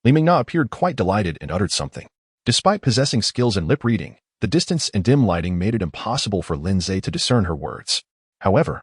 Li Mengna appeared quite delighted and uttered something. Despite possessing skills in lip reading, the distance and dim lighting made it impossible for Lin Zhe to discern her words. However,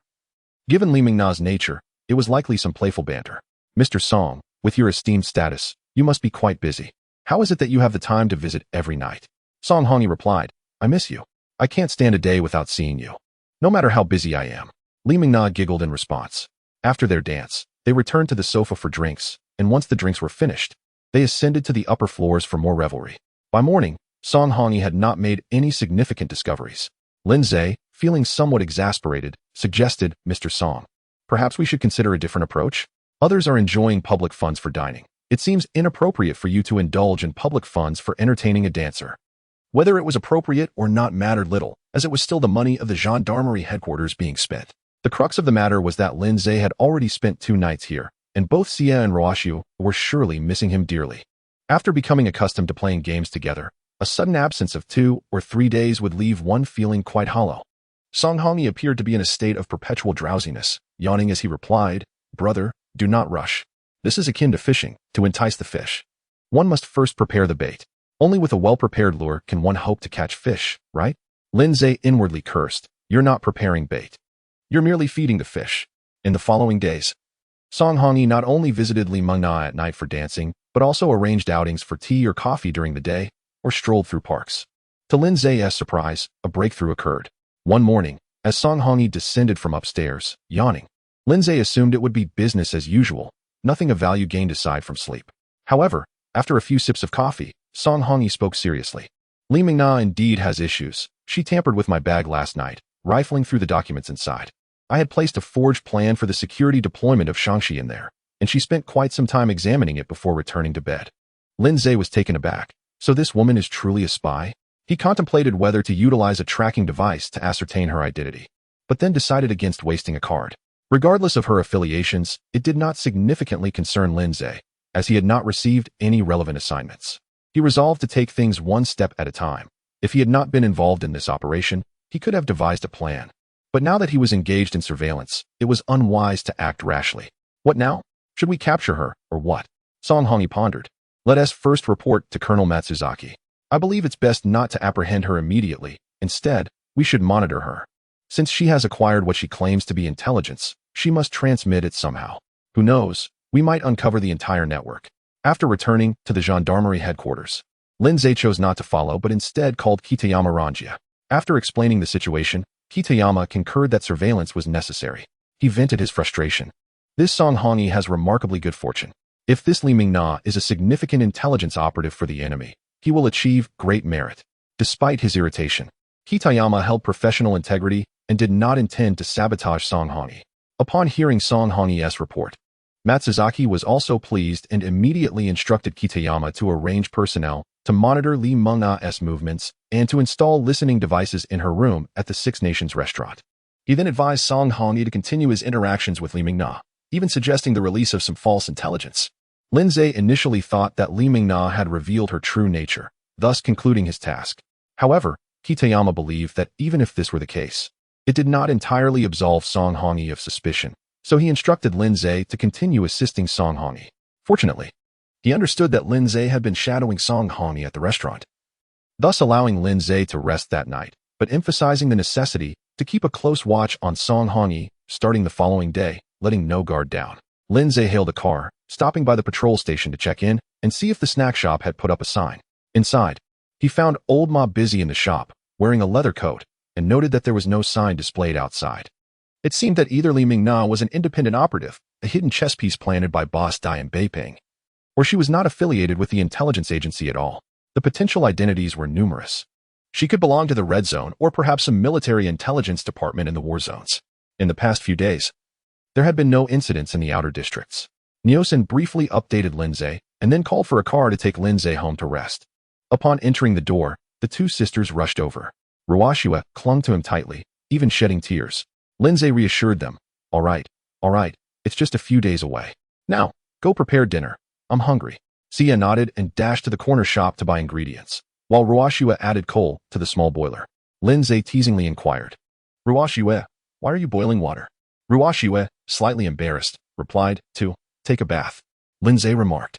given Li Mengna's nature, it was likely some playful banter. Mr. Song, with your esteemed status, you must be quite busy. How is it that you have the time to visit every night? Song Hongyi replied, I miss you. I can't stand a day without seeing you, no matter how busy I am. Li Mengna giggled in response. After their dance, they returned to the sofa for drinks, and once the drinks were finished, they ascended to the upper floors for more revelry. By morning, Song Hongyi had not made any significant discoveries. Lin Zhe, feeling somewhat exasperated, suggested, Mr. Song, perhaps we should consider a different approach? Others are enjoying public funds for dining. It seems inappropriate for you to indulge in public funds for entertaining a dancer. Whether it was appropriate or not mattered little, as it was still the money of the gendarmerie headquarters being spent. The crux of the matter was that Lin Zhe had already spent 2 nights here, and both Xia and Ruoshu were surely missing him dearly. After becoming accustomed to playing games together, a sudden absence of 2 or 3 days would leave one feeling quite hollow. Song Hongyi appeared to be in a state of perpetual drowsiness, yawning as he replied, Brother, do not rush. This is akin to fishing, to entice the fish. One must first prepare the bait. Only with a well-prepared lure can one hope to catch fish, right? Lin Zhe inwardly cursed, you're not preparing bait. You're merely feeding the fish. In the following days, Song Hongyi not only visited Li Mengna at night for dancing, but also arranged outings for tea or coffee during the day, or strolled through parks. To Lin Zhe's surprise, a breakthrough occurred. One morning, as Song Hongyi descended from upstairs, yawning, Lin Zhe assumed it would be business as usual, nothing of value gained aside from sleep. However, after a few sips of coffee, Song Hongyi spoke seriously. Li Mengna indeed has issues. She tampered with my bag last night, rifling through the documents inside. I had placed a forged plan for the security deployment of Shangxi in there, and she spent quite some time examining it before returning to bed. Lin Zhe was taken aback. So this woman is truly a spy? He contemplated whether to utilize a tracking device to ascertain her identity, but then decided against wasting a card. Regardless of her affiliations, it did not significantly concern Lin Zhe, as he had not received any relevant assignments. He resolved to take things one step at a time. If he had not been involved in this operation, he could have devised a plan. But now that he was engaged in surveillance, it was unwise to act rashly. What now? Should we capture her, or what? Song Hongyi pondered. Let us first report to Colonel Matsuzaki. I believe it's best not to apprehend her immediately. Instead, we should monitor her. Since she has acquired what she claims to be intelligence, she must transmit it somehow. Who knows, we might uncover the entire network. After returning to the gendarmerie headquarters, Lin Zhe chose not to follow but instead called Kitayama Ranjia. After explaining the situation, Kitayama concurred that surveillance was necessary. He vented his frustration. This Song Hongyi has remarkably good fortune. If this Li Mengna is a significant intelligence operative for the enemy, he will achieve great merit. Despite his irritation, Kitayama held professional integrity and did not intend to sabotage Song Hongyi. Upon hearing Song Hongyi's report, Matsuzaki was also pleased and immediately instructed Kitayama to arrange personnel to monitor Li Mengna's movements and to install listening devices in her room at the Six Nations restaurant. He then advised Song Hongyi to continue his interactions with Li Mengna, even suggesting the release of some false intelligence. Lin Zhe initially thought that Li Mengna had revealed her true nature, thus concluding his task. However, Kitayama believed that even if this were the case, it did not entirely absolve Song Hongyi of suspicion, so he instructed Lin Zhe to continue assisting Song Hongyi. Fortunately, he understood that Lin Zhe had been shadowing Song Hongyi at the restaurant, thus allowing Lin Zhe to rest that night, but emphasizing the necessity to keep a close watch on Song Hongyi starting the following day, letting no guard down. Lin Zhe hailed a car, stopping by the patrol station to check in and see if the snack shop had put up a sign. Inside, he found old Ma busy in the shop, wearing a leather coat, and noted that there was no sign displayed outside. It seemed that either Li Mingna was an independent operative, a hidden chess piece planted by Boss Dai in Beiping, or she was not affiliated with the intelligence agency at all. The potential identities were numerous. She could belong to the Red Zone or perhaps some military intelligence department in the war zones. In the past few days, there had been no incidents in the outer districts. Nyosen briefly updated Lindsay and then called for a car to take Lindsay home to rest. Upon entering the door, the two sisters rushed over. Ruashua clung to him tightly, even shedding tears. Lindsay reassured them. All right, it's just a few days away. Now, go prepare dinner. I'm hungry. Sia nodded and dashed to the corner shop to buy ingredients, while Ruashua added coal to the small boiler. Lindsay teasingly inquired, Ruashua, why are you boiling water? Ruashua, slightly embarrassed, replied, to take a bath. Lindsay remarked.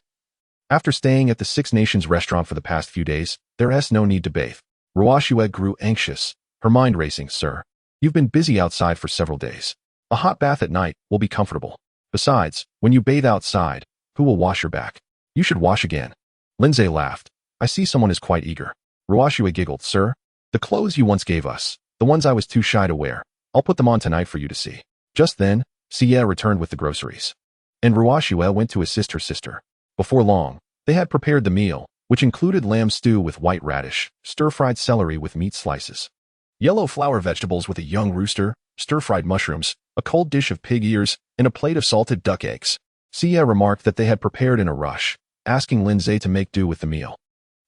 After staying at the Six Nations restaurant for the past few days, there's no need to bathe. Ruashua grew anxious, her mind racing. Sir, you've been busy outside for several days. A hot bath at night will be comfortable. Besides, when you bathe outside, who will wash your back? You should wash again. Lindsay laughed. I see someone is quite eager. Ruashua giggled. Sir, the clothes you once gave us, the ones I was too shy to wear, I'll put them on tonight for you to see. Just then, Sia returned with the groceries, and Ruashua went to assist her sister. Before long, they had prepared the meal, which included lamb stew with white radish, stir-fried celery with meat slices, yellow flower vegetables with a young rooster, stir-fried mushrooms, a cold dish of pig ears, and a plate of salted duck eggs. Sia remarked that they had prepared in a rush, asking Lindsay to make do with the meal.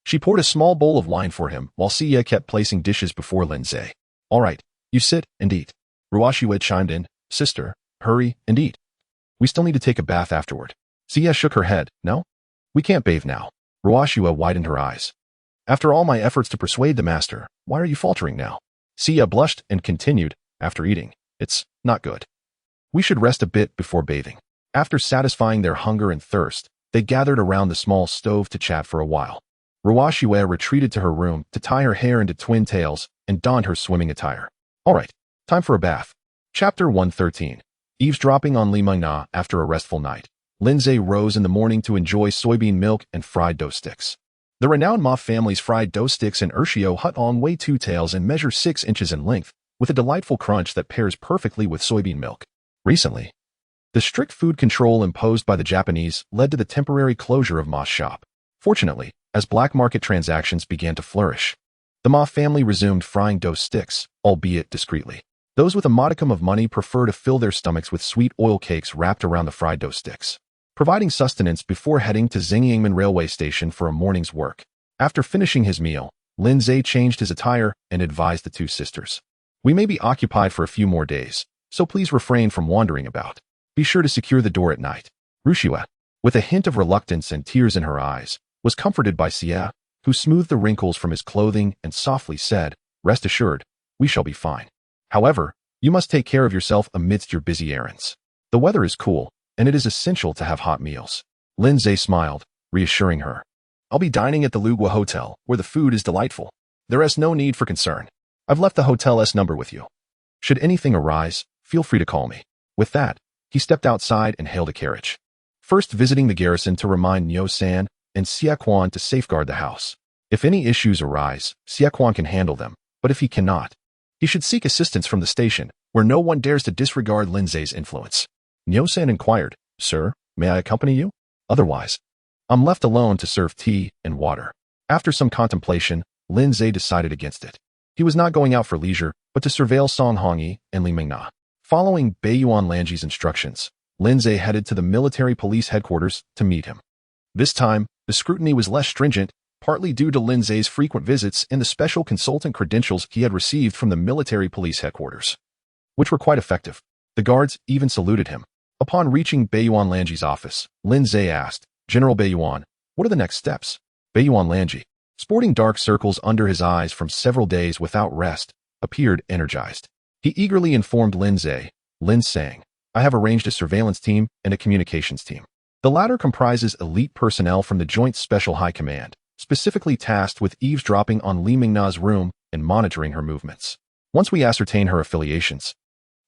She poured a small bowl of wine for him, while Sia kept placing dishes before Lindsay. All right, you sit and eat. Ruashua chimed in. Sister, hurry and eat. We still need to take a bath afterward. Sia shook her head. No? We can't bathe now. Ruashua widened her eyes. After all my efforts to persuade the master, why are you faltering now? Sia blushed and continued, after eating. It's not good. We should rest a bit before bathing. After satisfying their hunger and thirst, they gathered around the small stove to chat for a while. Ruashua retreated to her room to tie her hair into twin tails and donned her swimming attire. All right, time for a bath. Chapter 113. Eavesdropping on Li Mingna after a restful night. Lindsay rose in the morning to enjoy soybean milk and fried dough sticks. The renowned Ma family's fried dough sticks in Urshio Hut on weigh 2 taels and measure 6 inches in length, with a delightful crunch that pairs perfectly with soybean milk. Recently, the strict food control imposed by the Japanese led to the temporary closure of Ma's shop. Fortunately, as black market transactions began to flourish, the Ma family resumed frying dough sticks, albeit discreetly. Those with a modicum of money prefer to fill their stomachs with sweet oil cakes wrapped around the fried dough sticks, providing sustenance before heading to Xingyangmen railway station for a morning's work. After finishing his meal, Lindsay changed his attire and advised the two sisters. We may be occupied for a few more days, so please refrain from wandering about. Be sure to secure the door at night. Rushua, with a hint of reluctance and tears in her eyes, was comforted by Sia, who smoothed the wrinkles from his clothing and softly said, Rest assured, we shall be fine. However, you must take care of yourself amidst your busy errands. The weather is cool, and it is essential to have hot meals. Lindsay smiled, reassuring her. I'll be dining at the Lugua Hotel, where the food is delightful. There is no need for concern. I've left the hotel's number with you. Should anything arise, feel free to call me. With that, he stepped outside and hailed a carriage. First visiting the garrison to remind Nyo-san and Sia-kwan to safeguard the house. If any issues arise, Sia-kwan can handle them, but if he cannot, he should seek assistance from the station, where no one dares to disregard Lindsay's influence. Nyo-san inquired, Sir, may I accompany you? Otherwise, I'm left alone to serve tea and water. After some contemplation, Lindsay decided against it. He was not going out for leisure, but to surveil Songhongyi and Li Mingna. Following Beiyuan Lanji's instructions, Lindsay headed to the military police headquarters to meet him. This time, the scrutiny was less stringent, partly due to Lindsay's frequent visits and the special consultant credentials he had received from the military police headquarters, which were quite effective. The guards even saluted him. Upon reaching Beiyuan Lanji's office, Lindsay asked, General Beiyuan, what are the next steps? Beiyuan Lanji, sporting dark circles under his eyes from several days without rest, appeared energized. He eagerly informed Lindsay, Lin sang, I have arranged a surveillance team and a communications team. The latter comprises elite personnel from the Joint Special High Command, specifically tasked with eavesdropping on Li Mingna's room and monitoring her movements. Once we ascertain her affiliations,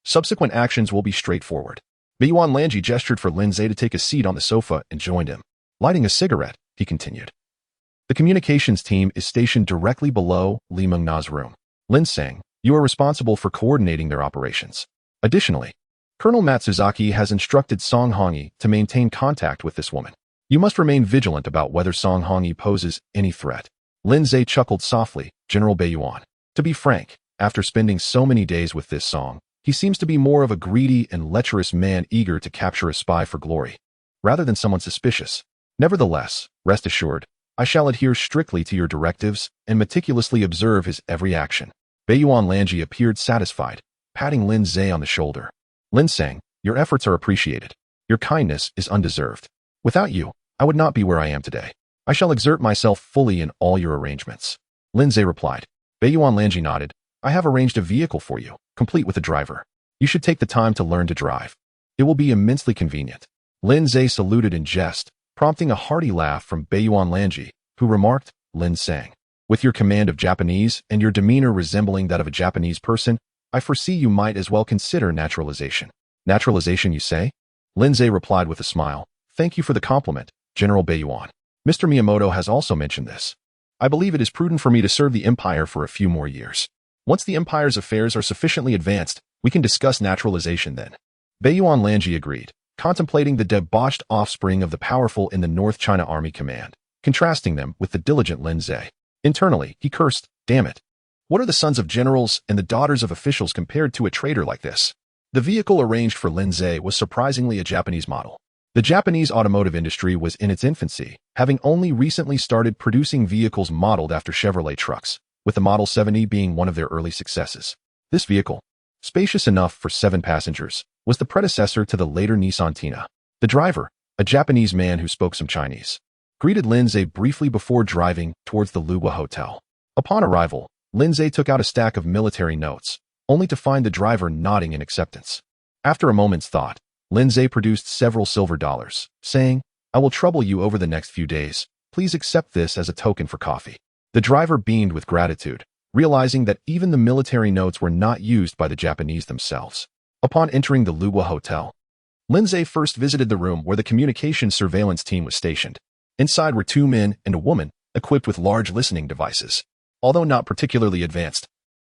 subsequent actions will be straightforward. Beiyuan Lanji gestured for Lin Zhe to take a seat on the sofa and joined him. Lighting a cigarette, he continued. The communications team is stationed directly below Li Mengna's room. Lin Sang, you are responsible for coordinating their operations. Additionally, Colonel Matsuzaki has instructed Song Hongyi to maintain contact with this woman. You must remain vigilant about whether Song Hongyi poses any threat. Lin Zhe chuckled softly. General Beiyuan. To be frank, after spending so many days with this Song, he seems to be more of a greedy and lecherous man eager to capture a spy for glory, rather than someone suspicious. Nevertheless, rest assured, I shall adhere strictly to your directives and meticulously observe his every action. Beiyuan Lanji appeared satisfied, patting Lin Zhe on the shoulder. Lin Sang, your efforts are appreciated. Your kindness is undeserved. Without you, I would not be where I am today. I shall exert myself fully in all your arrangements. Lin Zhe replied. Beiyuan Lanji nodded. I have arranged a vehicle for you, complete with a driver. You should take the time to learn to drive. It will be immensely convenient. Lin Zhe saluted in jest, prompting a hearty laugh from Beiyuan Lanji, who remarked, Lin Sang, with your command of Japanese and your demeanor resembling that of a Japanese person, I foresee you might as well consider naturalization. Naturalization, you say? Lin Zhe replied with a smile. Thank you for the compliment, General Beiyuan. Mr. Miyamoto has also mentioned this. I believe it is prudent for me to serve the empire for a few more years. Once the empire's affairs are sufficiently advanced, we can discuss naturalization then. Beiyuan Lanji agreed, contemplating the debauched offspring of the powerful in the North China Army Command, contrasting them with the diligent Lin Zhe. Internally, he cursed, damn it. What are the sons of generals and the daughters of officials compared to a traitor like this? The vehicle arranged for Lin Zhe was surprisingly a Japanese model. The Japanese automotive industry was in its infancy, having only recently started producing vehicles modeled after Chevrolet trucks, with the Model 70 being one of their early successes. This vehicle, spacious enough for 7 passengers, was the predecessor to the later Nissan Tina. The driver, a Japanese man who spoke some Chinese, greeted Lin Zhe briefly before driving towards the Luwa Hotel. Upon arrival, Lin Zhe took out a stack of military notes, only to find the driver nodding in acceptance. After a moment's thought, Lin Zhe produced several silver dollars, saying, I will trouble you over the next few days. Please accept this as a token for coffee. The driver beamed with gratitude, realizing that even the military notes were not used by the Japanese themselves. Upon entering the Luwa Hotel, Lin Zhe first visited the room where the communications surveillance team was stationed. Inside were 2 men and a woman, equipped with large listening devices. Although not particularly advanced,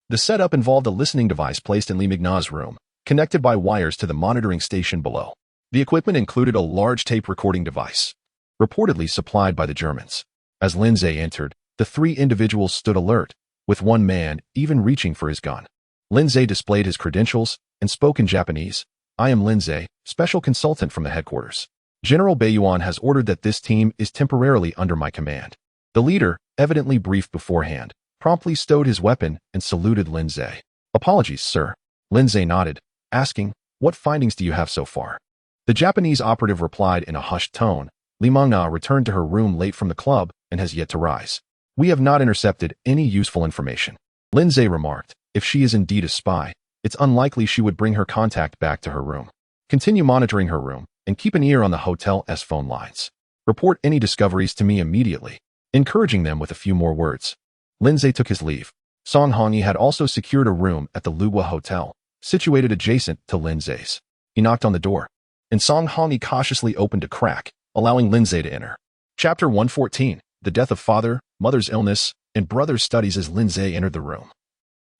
the setup involved a listening device placed in Li Mengna's room, connected by wires to the monitoring station below. The equipment included a large tape recording device, reportedly supplied by the Germans. As Lin Zhe entered, the 3 individuals stood alert, with one man even reaching for his gun. Lin Zhe displayed his credentials and spoke in Japanese. I am Lin Zhe, special consultant from the headquarters. General Beiyuan has ordered that this team is temporarily under my command. The leader, evidently briefed beforehand, promptly stowed his weapon and saluted Lin Zhe. Apologies, sir. Lin Zhe nodded, asking, what findings do you have so far? The Japanese operative replied in a hushed tone, Li Mengna returned to her room late from the club and has yet to rise. We have not intercepted any useful information. Lin Zhe remarked, if she is indeed a spy, it's unlikely she would bring her contact back to her room. Continue monitoring her room and keep an ear on the hotel's phone lines. Report any discoveries to me immediately, encouraging them with a few more words. Lin Zhe took his leave. Song Hongyi had also secured a room at the Luwa Hotel, situated adjacent to Lin Zhe's. He knocked on the door, and Song Hongyi cautiously opened a crack, allowing Lin Zhe to enter. Chapter 114, The Death of Father, Mother's Illness, and Brother's Studies. As Lin Zhe entered the room,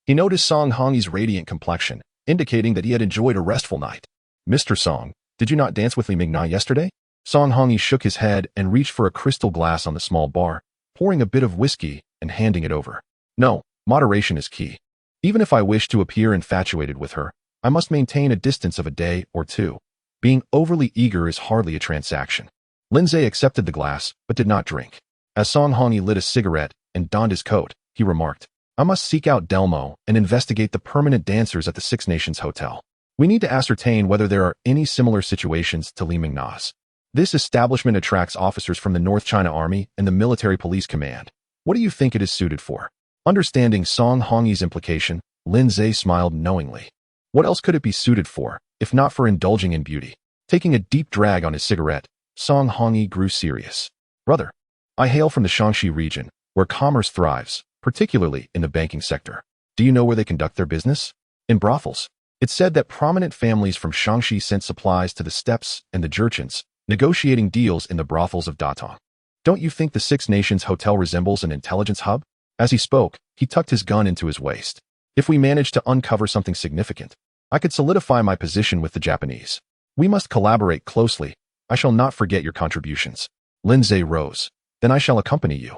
he noticed Song Hongyi's radiant complexion, indicating that he had enjoyed a restful night. Mr. Song, did you not dance with Li Mengna yesterday? Song Hongyi shook his head and reached for a crystal glass on the small bar, pouring a bit of whiskey and handing it over. No, moderation is key. Even if I wish to appear infatuated with her, I must maintain a distance of a day or 2. Being overly eager is hardly a transaction. Lin Zhe accepted the glass, but did not drink. As Song Hongyi lit a cigarette and donned his coat, he remarked, I must seek out Delmo and investigate the permanent dancers at the Six Nations Hotel. We need to ascertain whether there are any similar situations to Li Mengna's. This establishment attracts officers from the North China Army and the Military Police Command. What do you think it is suited for? Understanding Song Hongyi's implication, Lin Zhe smiled knowingly. What else could it be suited for, if not for indulging in beauty? Taking a deep drag on his cigarette, Song Hongyi grew serious. Brother, I hail from the Shaanxi region, where commerce thrives, particularly in the banking sector. Do you know where they conduct their business? In brothels. It said that prominent families from Shaanxi sent supplies to the steppes and the Jurchens, negotiating deals in the brothels of Datong. Don't you think the Six Nations Hotel resembles an intelligence hub? As he spoke, he tucked his gun into his waist. If we manage to uncover something significant, I could solidify my position with the Japanese. We must collaborate closely. I shall not forget your contributions. Lindsay rose. Then I shall accompany you.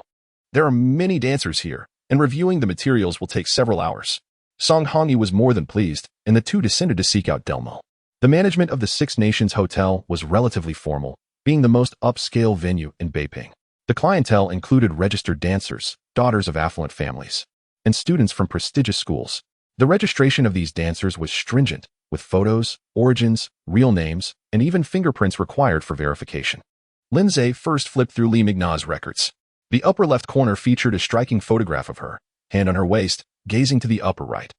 There are many dancers here, and reviewing the materials will take several hours. Song Hongyi was more than pleased, and the two descended to seek out Delmo. The management of the Six Nations Hotel was relatively formal, being the most upscale venue in Beiping. The clientele included registered dancers, daughters of affluent families, and students from prestigious schools. The registration of these dancers was stringent, with photos, origins, real names, and even fingerprints required for verification. Lindsay first flipped through Li Mingna's records. The upper left corner featured a striking photograph of her, hand on her waist, gazing to the upper right.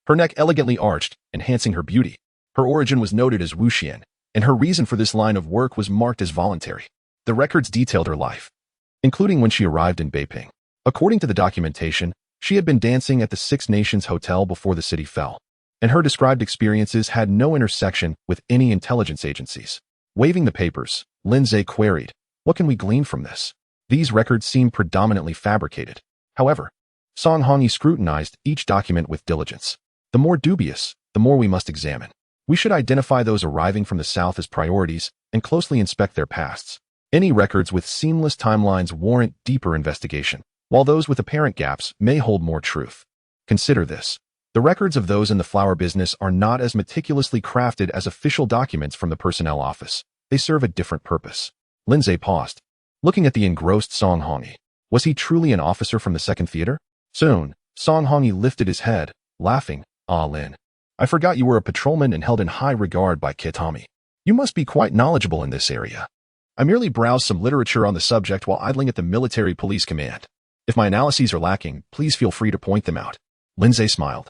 Her neck elegantly arched, enhancing her beauty. Her origin was noted as Wuxian, and her reason for this line of work was marked as voluntary. The records detailed her life, including when she arrived in Beiping. According to the documentation, she had been dancing at the Six Nations Hotel before the city fell, and her described experiences had no intersection with any intelligence agencies. Waving the papers, Lindsay queried, "What can we glean from this? These records seem predominantly fabricated." However, Song Hongyi scrutinized each document with diligence. The more dubious, the more we must examine. We should identify those arriving from the south as priorities and closely inspect their pasts. Any records with seamless timelines warrant deeper investigation, while those with apparent gaps may hold more truth. Consider this. The records of those in the flower business are not as meticulously crafted as official documents from the personnel office. They serve a different purpose. Lindsay paused, looking at the engrossed Song Hongyi. Was he truly an officer from the Second Theater? Soon, Song Hongyi lifted his head, laughing. "Ah, Lin, I forgot you were a patrolman and held in high regard by Kitami. You must be quite knowledgeable in this area. I merely browsed some literature on the subject while idling at the military police command. If my analyses are lacking, please feel free to point them out." Lindsay smiled.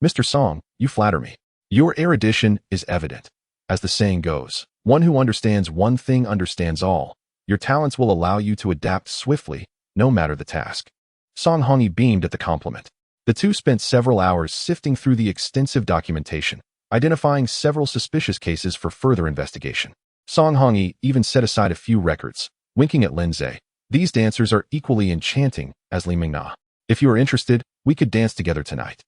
"Mr. Song, you flatter me. Your erudition is evident. As the saying goes, one who understands one thing understands all. Your talents will allow you to adapt swiftly, no matter the task." Song Hongyi beamed at the compliment. The two spent several hours sifting through the extensive documentation, identifying several suspicious cases for further investigation. Song Hongyi even set aside a few records, winking at Lindsay. "These dancers are equally enchanting as Li Mingna. If you are interested, we could dance together tonight.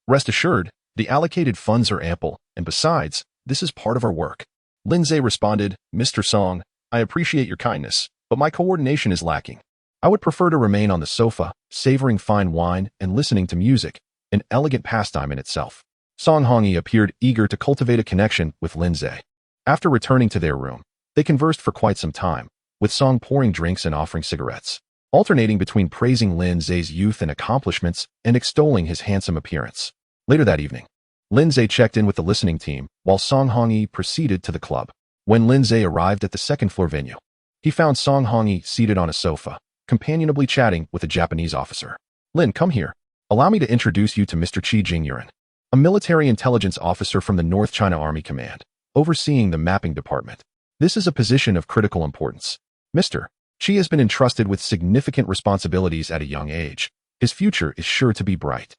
Rest assured, the allocated funds are ample, and besides, this is part of our work." Lindsay responded, "Mr. Song, I appreciate your kindness, but my coordination is lacking. I would prefer to remain on the sofa, savoring fine wine and listening to music, an elegant pastime in itself." Song Hongyi appeared eager to cultivate a connection with Lindsay. After returning to their room, they conversed for quite some time, with Song pouring drinks and offering cigarettes, alternating between praising Lindsay's youth and accomplishments and extolling his handsome appearance. Later that evening, Lindsay checked in with the listening team, while Song Hongyi proceeded to the club. When Lindsay arrived at the second-floor venue, he found Song Hongyi seated on a sofa, companionably chatting with a Japanese officer. "Lin, come here. Allow me to introduce you to Mr. Qi Jingyuan, a military intelligence officer from the North China Army Command, overseeing the mapping department. This is a position of critical importance. Mr. Qi has been entrusted with significant responsibilities at a young age. His future is sure to be bright."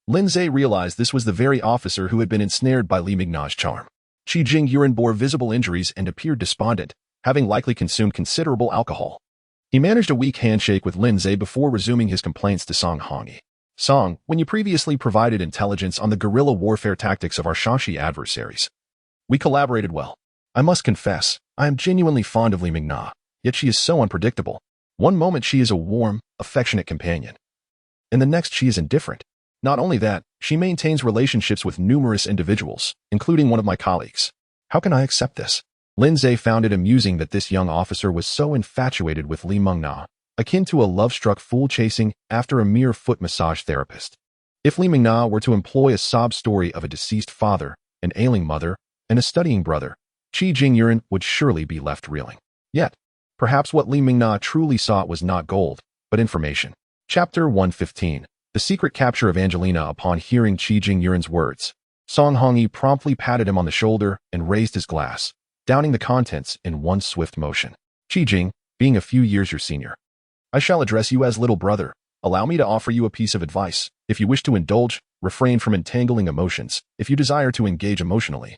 Lindsay realized this was the very officer who had been ensnared by Li Mingna's charm. Qi Jingyuan bore visible injuries and appeared despondent, having likely consumed considerable alcohol. He managed a weak handshake with Lindsay before resuming his complaints to Song Hongyi. "Song, when you previously provided intelligence on the guerrilla warfare tactics of our Shaanxi adversaries, we collaborated well. I must confess, I am genuinely fond of Li Mingna, yet she is so unpredictable. One moment she is a warm, affectionate companion, and the next she is indifferent. Not only that, she maintains relationships with numerous individuals, including one of my colleagues. How can I accept this?" Lindsay found it amusing that this young officer was so infatuated with Li Mingna, akin to a love-struck fool chasing after a mere foot massage therapist. If Li Mingna were to employ a sob story of a deceased father, an ailing mother, and a studying brother, Qi Jingyuan would surely be left reeling. Yet, perhaps what Li Mingna truly sought was not gold, but information. Chapter 115. The secret capture of Angelina. Upon hearing Qi Jingyuan's words, Song Hongyi promptly patted him on the shoulder and raised his glass, downing the contents in one swift motion. "Qi Jing, being a few years your senior, I shall address you as little brother. Allow me to offer you a piece of advice. If you wish to indulge, refrain from entangling emotions. If you desire to engage emotionally,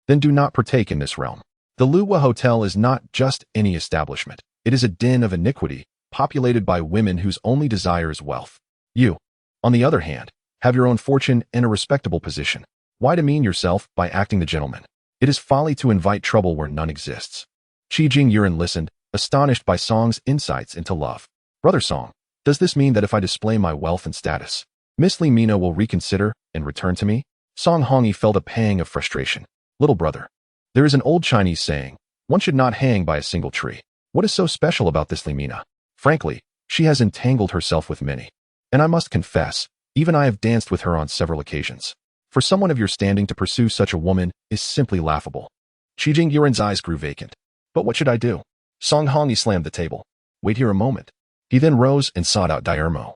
then do not partake in this realm. The Luwa Hotel is not just any establishment. It is a den of iniquity, populated by women whose only desire is wealth. You, on the other hand, have your own fortune and a respectable position. Why demean yourself by acting the gentleman? It is folly to invite trouble where none exists. Qi Jingyuan listened, astonished by Song's insights into love. Brother Song, does this mean that if I display my wealth and status, Miss Li Mina will reconsider and return to me? Song Hongyi felt a pang of frustration. Little brother, there is an old Chinese saying, one should not hang by a single tree. What is so special about this Li Mina? Frankly, she has entangled herself with many. And I must confess, even I have danced with her on several occasions. For someone of your standing to pursue such a woman is simply laughable. Qi Jingyuan's eyes grew vacant. But what should I do? Song Hongyi slammed the table. Wait here a moment. He then rose and sought out Diarmo,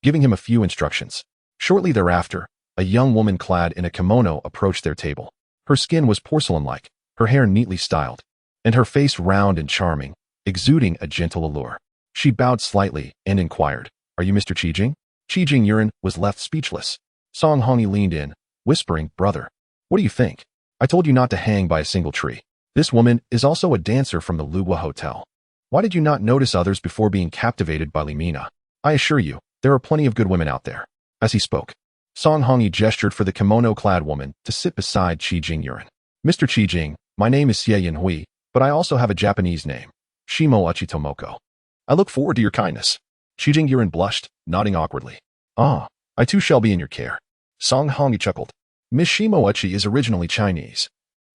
giving him a few instructions. Shortly thereafter, a young woman clad in a kimono approached their table. Her skin was porcelain-like, her hair neatly styled, and her face round and charming, exuding a gentle allure. She bowed slightly and inquired, "Are you Mr. Qi Jing?" Qi Jingyuan was left speechless. Song Hongyi leaned in, whispering, "Brother, what do you think? I told you not to hang by a single tree. This woman is also a dancer from the Luwa Hotel. Why did you not notice others before being captivated by Li Mina? I assure you, there are plenty of good women out there." As he spoke, Song Hongyi gestured for the kimono-clad woman to sit beside Qi Jingyuan. "Mr. Qi Jing, my name is Xie Yanhui, but I also have a Japanese name, Shimo Achitomoko. I look forward to your kindness." Qi Jingyuan blushed, nodding awkwardly. "Ah, I too shall be in your care." Song Hongyi chuckled. Miss Shimo Uchi is originally Chinese,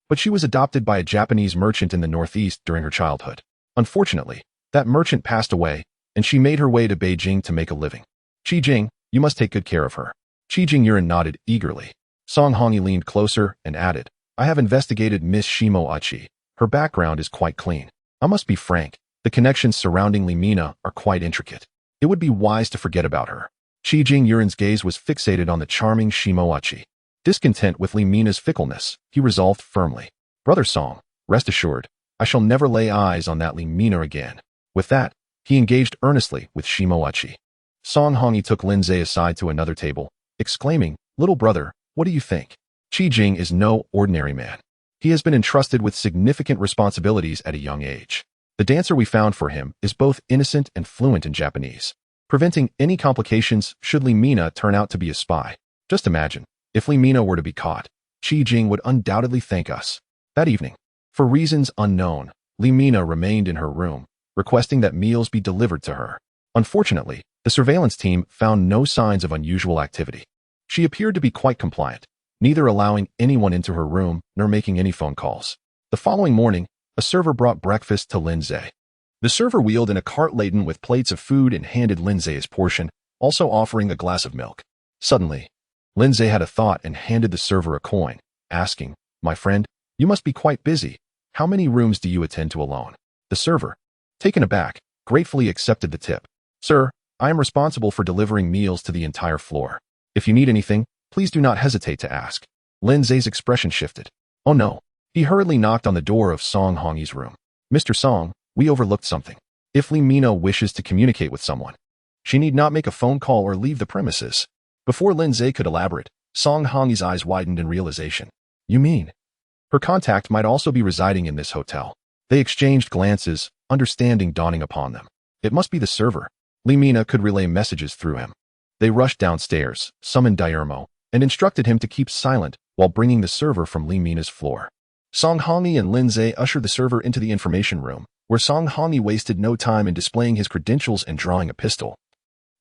but she was adopted by a Japanese merchant in the Northeast during her childhood. Unfortunately, that merchant passed away, and she made her way to Beijing to make a living. Qi Jing, you must take good care of her. Qi Jingyuan nodded eagerly. Song Hongyi leaned closer and added, "I have investigated Miss Shimo Uchi. Her background is quite clean. I must be frank, the connections surrounding Li Mina are quite intricate. It would be wise to forget about her." Qi Jingyuan's gaze was fixated on the charming Shimo Uchi. Discontent with Li Mina's fickleness, he resolved firmly, "Brother Song, rest assured, I shall never lay eyes on that Li Mina again." With that, he engaged earnestly with Shimo Uchi. Song Hongyi took Lin Zhe aside to another table, exclaiming, "Little brother, what do you think? Qi Jing is no ordinary man. He has been entrusted with significant responsibilities at a young age. The dancer we found for him is both innocent and fluent in Japanese, preventing any complications should Li Mina turn out to be a spy. Just imagine, if Li Mina were to be caught, Qi Jing would undoubtedly thank us." That evening, for reasons unknown, Li Mina remained in her room, requesting that meals be delivered to her. Unfortunately, the surveillance team found no signs of unusual activity. She appeared to be quite compliant, neither allowing anyone into her room nor making any phone calls. The following morning, a server brought breakfast to Lin Zhe. The server wheeled in a cart laden with plates of food and handed Lin Zhe his portion, also offering a glass of milk. Suddenly, Lin Zhe had a thought and handed the server a coin, asking, "My friend, you must be quite busy. How many rooms do you attend to alone?" The server, taken aback, gratefully accepted the tip. "Sir, I am responsible for delivering meals to the entire floor. If you need anything, please do not hesitate to ask." Lin Zhe's expression shifted. "Oh no." He hurriedly knocked on the door of Song Hongyi's room. "Mr. Song, we overlooked something. If Li Mina wishes to communicate with someone, she need not make a phone call or leave the premises." Before Lin Zhe could elaborate, Song Hongyi's eyes widened in realization. "You mean her contact might also be residing in this hotel?" They exchanged glances, understanding dawning upon them. It must be the server. Li Mina could relay messages through him. They rushed downstairs, summoned Diarmo, and instructed him to keep silent while bringing the server from Li Mina's floor. Song Hongyi and Lin Zhe ushered the server into the information room, where Song Hongyi wasted no time in displaying his credentials and drawing a pistol,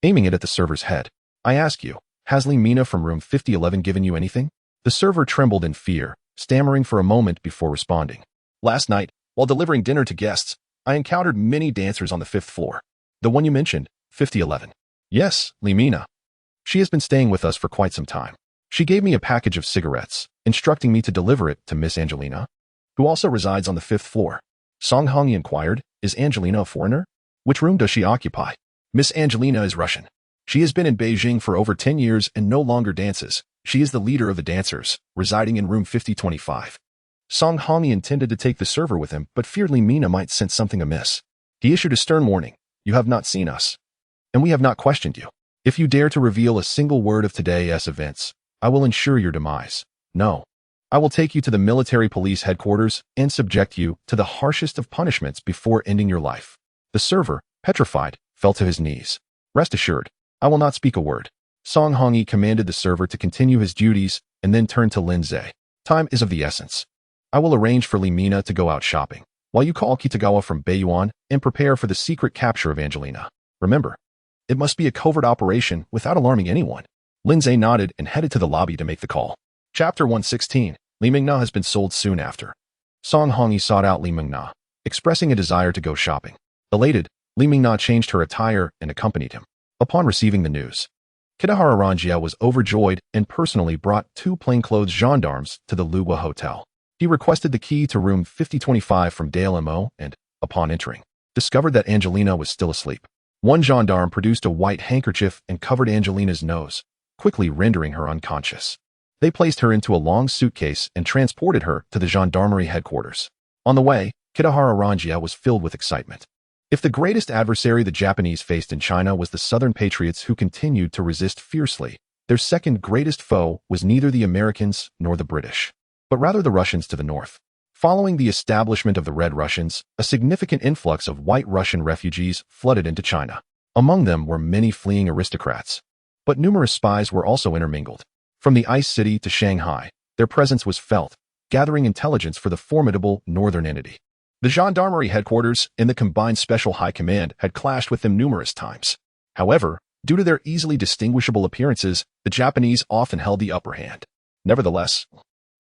aiming it at the server's head. "I ask you, has Li Mina from room 5011 given you anything?" The server trembled in fear, stammering for a moment before responding. "Last night, while delivering dinner to guests, I encountered many dancers on the 5th floor. The one you mentioned, 5011. "Yes, Li Mina. She has been staying with us for quite some time. She gave me a package of cigarettes, instructing me to deliver it to Miss Angelina, who also resides on the 5th floor." Song Hongyi inquired, "Is Angelina a foreigner? Which room does she occupy?" "Miss Angelina is Russian. She has been in Beijing for over 10 years and no longer dances. She is the leader of the dancers, residing in room 5025. Song Hongyi intended to take the server with him, but feared Li Mina might sense something amiss. He issued a stern warning. "You have not seen us, and we have not questioned you. If you dare to reveal a single word of today's events, I will ensure your demise. No. I will take you to the military police headquarters and subject you to the harshest of punishments before ending your life. The server, petrified, fell to his knees. Rest assured, I will not speak a word. Song Hongyi commanded the server to continue his duties and then turned to Lin Zhe. Time is of the essence. I will arrange for Li Mina to go out shopping, while you call Kitagawa from Beiyuan and prepare for the secret capture of Angelina. Remember, it must be a covert operation without alarming anyone. Lin Zhe nodded and headed to the lobby to make the call. Chapter 116. Li Mingna has been sold soon after. Song Hongyi sought out Li Mingna, expressing a desire to go shopping. Elated, Li Mingna changed her attire and accompanied him. Upon receiving the news, Kitahara Ranjia was overjoyed and personally brought 2 plainclothes gendarmes to the Lugua Hotel. He requested the key to room 5025 from Dale Mo and, upon entering, discovered that Angelina was still asleep. One gendarme produced a white handkerchief and covered Angelina's nose, quickly rendering her unconscious. They placed her into a long suitcase and transported her to the gendarmerie headquarters. On the way, Kitahara Ranjia was filled with excitement. If the greatest adversary the Japanese faced in China was the Southern patriots who continued to resist fiercely, their second greatest foe was neither the Americans nor the British, but rather the Russians to the north. Following the establishment of the Red Russians, a significant influx of white Russian refugees flooded into China. Among them were many fleeing aristocrats, but numerous spies were also intermingled. From the Ice City to Shanghai, their presence was felt, gathering intelligence for the formidable northern entity. The gendarmerie headquarters and the combined special high command had clashed with them numerous times. However, due to their easily distinguishable appearances, the Japanese often held the upper hand. Nevertheless,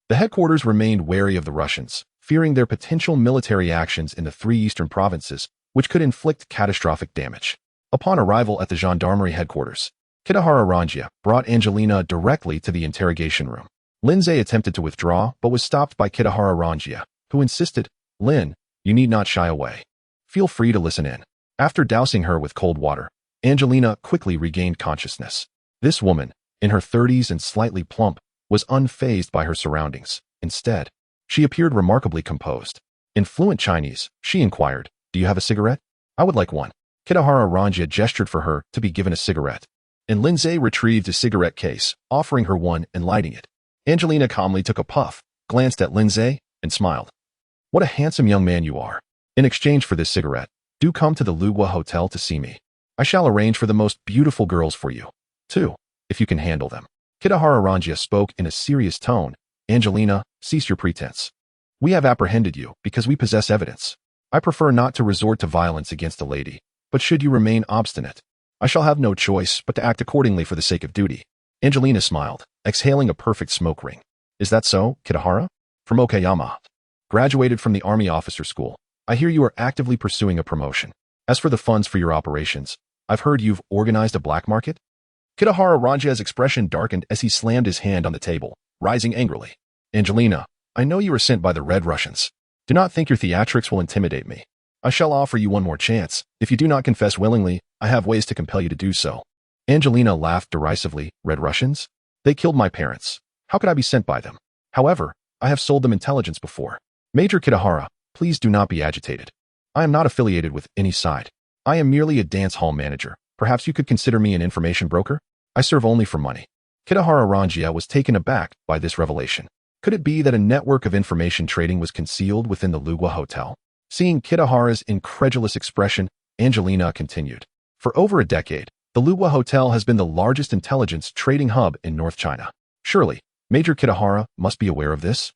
the headquarters remained wary of the Russians, fearing their potential military actions in the 3 eastern provinces, which could inflict catastrophic damage. Upon arrival at the gendarmerie headquarters, Kitahara Ranjia brought Angelina directly to the interrogation room. Lin Zhe attempted to withdraw, but was stopped by Kitahara Ranjia, who insisted, "Lin, you need not shy away. Feel free to listen in." After dousing her with cold water, Angelina quickly regained consciousness. This woman, in her 30s and slightly plump, was unfazed by her surroundings. Instead, she appeared remarkably composed. In fluent Chinese, she inquired, "Do you have a cigarette?" "I would like one." Kitahara Ranjia gestured for her to be given a cigarette, and Lin Zhe retrieved a cigarette case, offering her one and lighting it. Angelina calmly took a puff, glanced at Lin Zhe, and smiled. "What a handsome young man you are. In exchange for this cigarette, do come to the Lugua Hotel to see me. I shall arrange for the most beautiful girls for you, too, if you can handle them." Kitahara Ranjia spoke in a serious tone. "Angelina, cease your pretense. We have apprehended you because we possess evidence. I prefer not to resort to violence against a lady, but should you remain obstinate, I shall have no choice but to act accordingly for the sake of duty." Angelina smiled, exhaling a perfect smoke ring. "Is that so, Kitahara?" "From Okayama. Graduated from the Army Officer School. I hear you are actively pursuing a promotion. As for the funds for your operations, I've heard you've organized a black market?" Kitahara Ranjia's expression darkened as he slammed his hand on the table, rising angrily. "Angelina, I know you were sent by the Red Russians. Do not think your theatrics will intimidate me. I shall offer you one more chance. If you do not confess willingly, I have ways to compel you to do so." Angelina laughed derisively. "Red Russians? They killed my parents. How could I be sent by them? However, I have sold them intelligence before." "Major Kitahara, please do not be agitated. I am not affiliated with any side. I am merely a dance hall manager. Perhaps you could consider me an information broker? I serve only for money." Kitahara Ranjia was taken aback by this revelation. Could it be that a network of information trading was concealed within the Lugua Hotel? Seeing Kitahara's incredulous expression, Angelina continued. "For over a decade, the Lugua Hotel has been the largest intelligence trading hub in North China. Surely, Major Kitahara must be aware of this.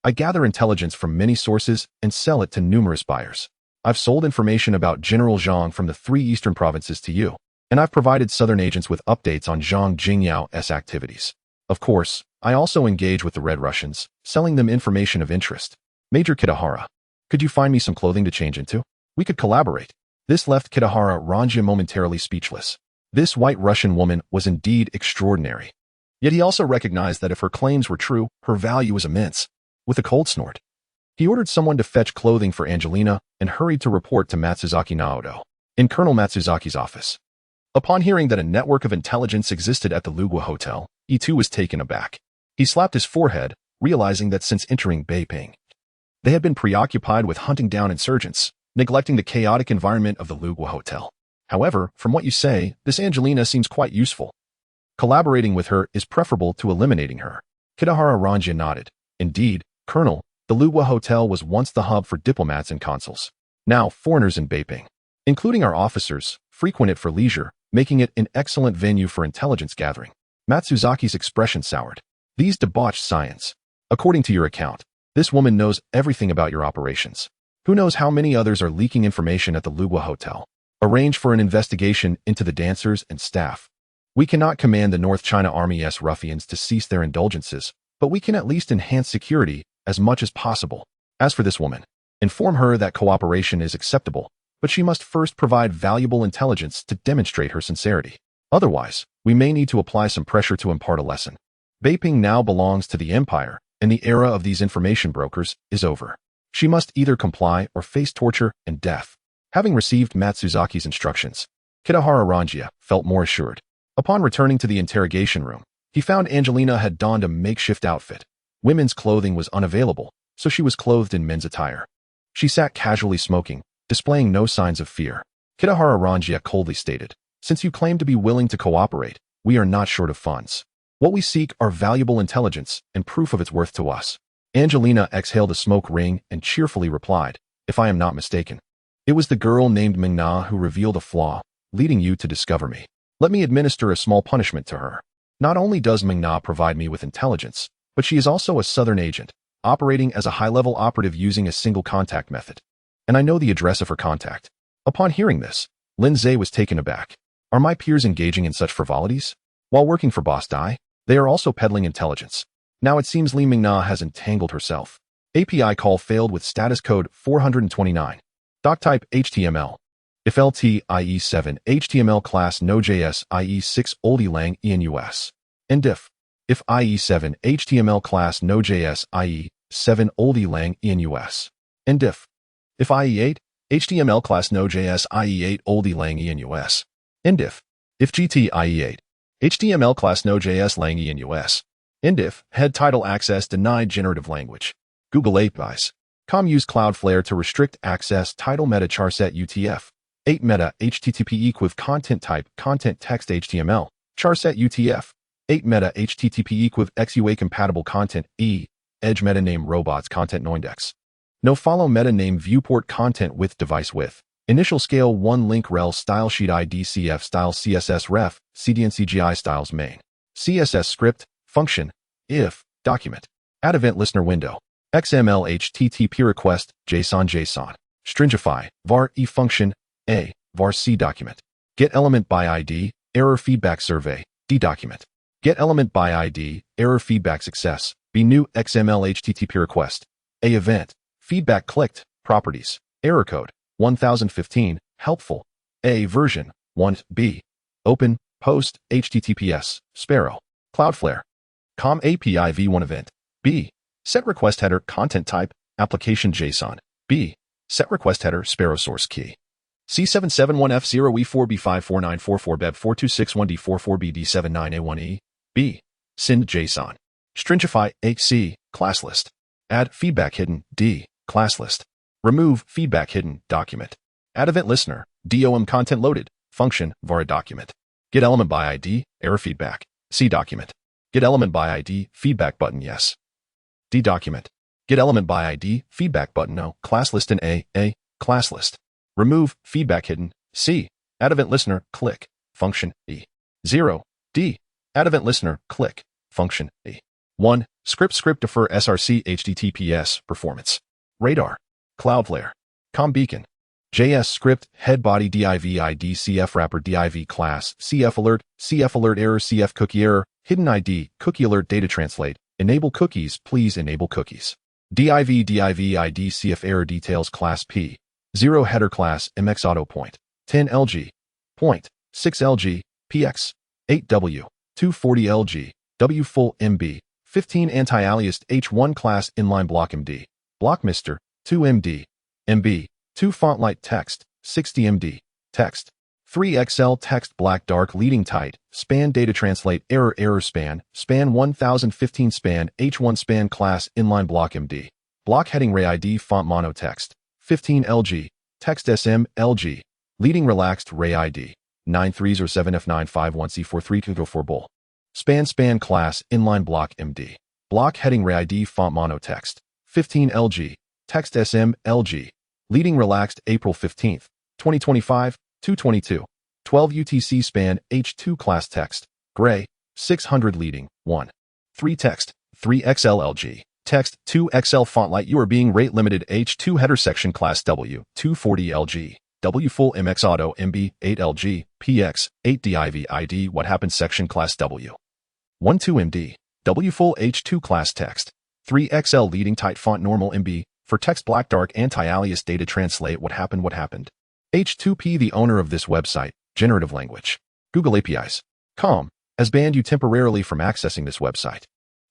I gather intelligence from many sources and sell it to numerous buyers. I've sold information about General Zhang from the 3 eastern provinces to you, and I've provided southern agents with updates on Zhang Jingyao's activities. Of course, I also engage with the Red Russians, selling them information of interest. Major Kitahara, could you find me some clothing to change into? We could collaborate." This left Kitahara Ranjia momentarily speechless. This white Russian woman was indeed extraordinary. Yet he also recognized that if her claims were true, her value was immense. With a cold snort, he ordered someone to fetch clothing for Angelina and hurried to report to Matsuzaki Naoto in Colonel Matsuzaki's office. Upon hearing that a network of intelligence existed at the Lugua Hotel, he too was taken aback. He slapped his forehead, realizing that since entering Beiping, they had been preoccupied with hunting down insurgents, neglecting the chaotic environment of the Lugua Hotel. "However, from what you say, this Angelina seems quite useful." Collaborating with her is preferable to eliminating her. Kitahara Ranjia nodded. Indeed, Colonel, the Luwa Hotel was once the hub for diplomats and consuls. Now, foreigners in Beiping, including our officers, frequent it for leisure, making it an excellent venue for intelligence gathering. Matsuzaki's expression soured. These debauched science. According to your account, this woman knows everything about your operations. Who knows how many others are leaking information at the Luwa Hotel? Arrange for an investigation into the dancers and staff. We cannot command the North China Army's ruffians to cease their indulgences, but we can at least enhance security as much as possible. As for this woman, inform her that cooperation is acceptable, but she must first provide valuable intelligence to demonstrate her sincerity. Otherwise, we may need to apply some pressure to impart a lesson. Beiping now belongs to the empire, and the era of these information brokers is over. She must either comply or face torture and death. Having received Matsuzaki's instructions, Kitahara Ranjia felt more assured. Upon returning to the interrogation room, he found Angelina had donned a makeshift outfit. Women's clothing was unavailable, so she was clothed in men's attire. She sat casually smoking, displaying no signs of fear. Kitahara Ranjia coldly stated, "Since you claim to be willing to cooperate, we are not short of funds. What we seek are valuable intelligence and proof of its worth to us." Angelina exhaled a smoke ring and cheerfully replied, "If I am not mistaken, it was the girl named Mingna who revealed a flaw, leading you to discover me. Let me administer a small punishment to her. Not only does Mingna provide me with intelligence, but she is also a southern agent, operating as a high-level operative using a single contact method. And I know the address of her contact." Upon hearing this, Lin Zhe was taken aback. Are my peers engaging in such frivolities? While working for Boss Dai, they are also peddling intelligence. Now it seems Li Mingna has entangled herself. API call failed with status code 429. Doc type HTML. If LT IE7 HTML class Node.js IE6 oldie lang enus. And diff. If IE7 HTML class Node.js IE7 oldie lang enus. And diff. If IE8 HTML class Node.js IE8 oldie lang enus. And diff. If GT IE8 HTML class Node.js lang enus. And if head title access denied generative language. Google APIs. use Cloudflare to restrict access title meta charset UTF. 8 meta HTTP equiv content type content text HTML charset UTF. 8 meta HTTP equiv XUA compatible content edge meta name robots content noindex. No follow meta name viewport content with device width. Initial scale 1 link rel style sheet ID CF style CSS ref CDN styles main. CSS script function if document. Add event listener window. XML HTTP request JSON stringify var e function a var c document. Get element by ID error feedback survey d document. Get element by ID error feedback success b new XML HTTP request a event feedback clicked properties error code 1015 helpful a version 1 b open post HTTPS Sparrow Cloudflare com API v1 event b set request header content type application JSON b set request header Sparrow source key C771F0E4B54944 BEB4261D44BD79A1E b send JSON stringify c class list add feedback hidden d class list remove feedback hidden document add event listener DOM content loaded function var document get element by ID error feedback c document get element by ID feedback button yes d document get element by ID feedback button no class list in a class list remove feedback hidden c add event listener click function e 0 d add event listener click function e 1 script defer src https performance radar Cloudflare com beacon JS script head body div id cf wrapper div class cf alert error cf cookie error hidden id cookie alert data translate enable cookies please enable cookies div id cf error details class p 0 header class mx auto point 10 lg point 6 lg px 8w 240 lg w full mb 15 anti-aliased h1 class inline block md block mister 2 md mb 2 font light text 60 md text 3 xl text black dark leading tight span data translate error span 1015 span h1 span class inline block md block heading ray id font mono text 15 lg text sm lg leading relaxed ray id 9307 f951 c43 204 bull Span class inline block MD. Block heading Ray ID font mono text. 15 LG. Text SM LG. Leading relaxed April 15th, 2025, 222. 12 UTC span H2 class text. Gray. 600 leading. 1. 3 text. 3XL LG. Text 2XL font light. You are being rate limited H2 header section class W. 240 LG. W full MX auto MB 8 LG. PX 8 DIV ID. What happened section class W. 12 MD. W full H2 class text. 3XL leading tight font normal MB. For text black dark anti-alias data translate what happened. H2P the owner of this website, generative language. Google APIs. Com. Has banned you temporarily from accessing this website.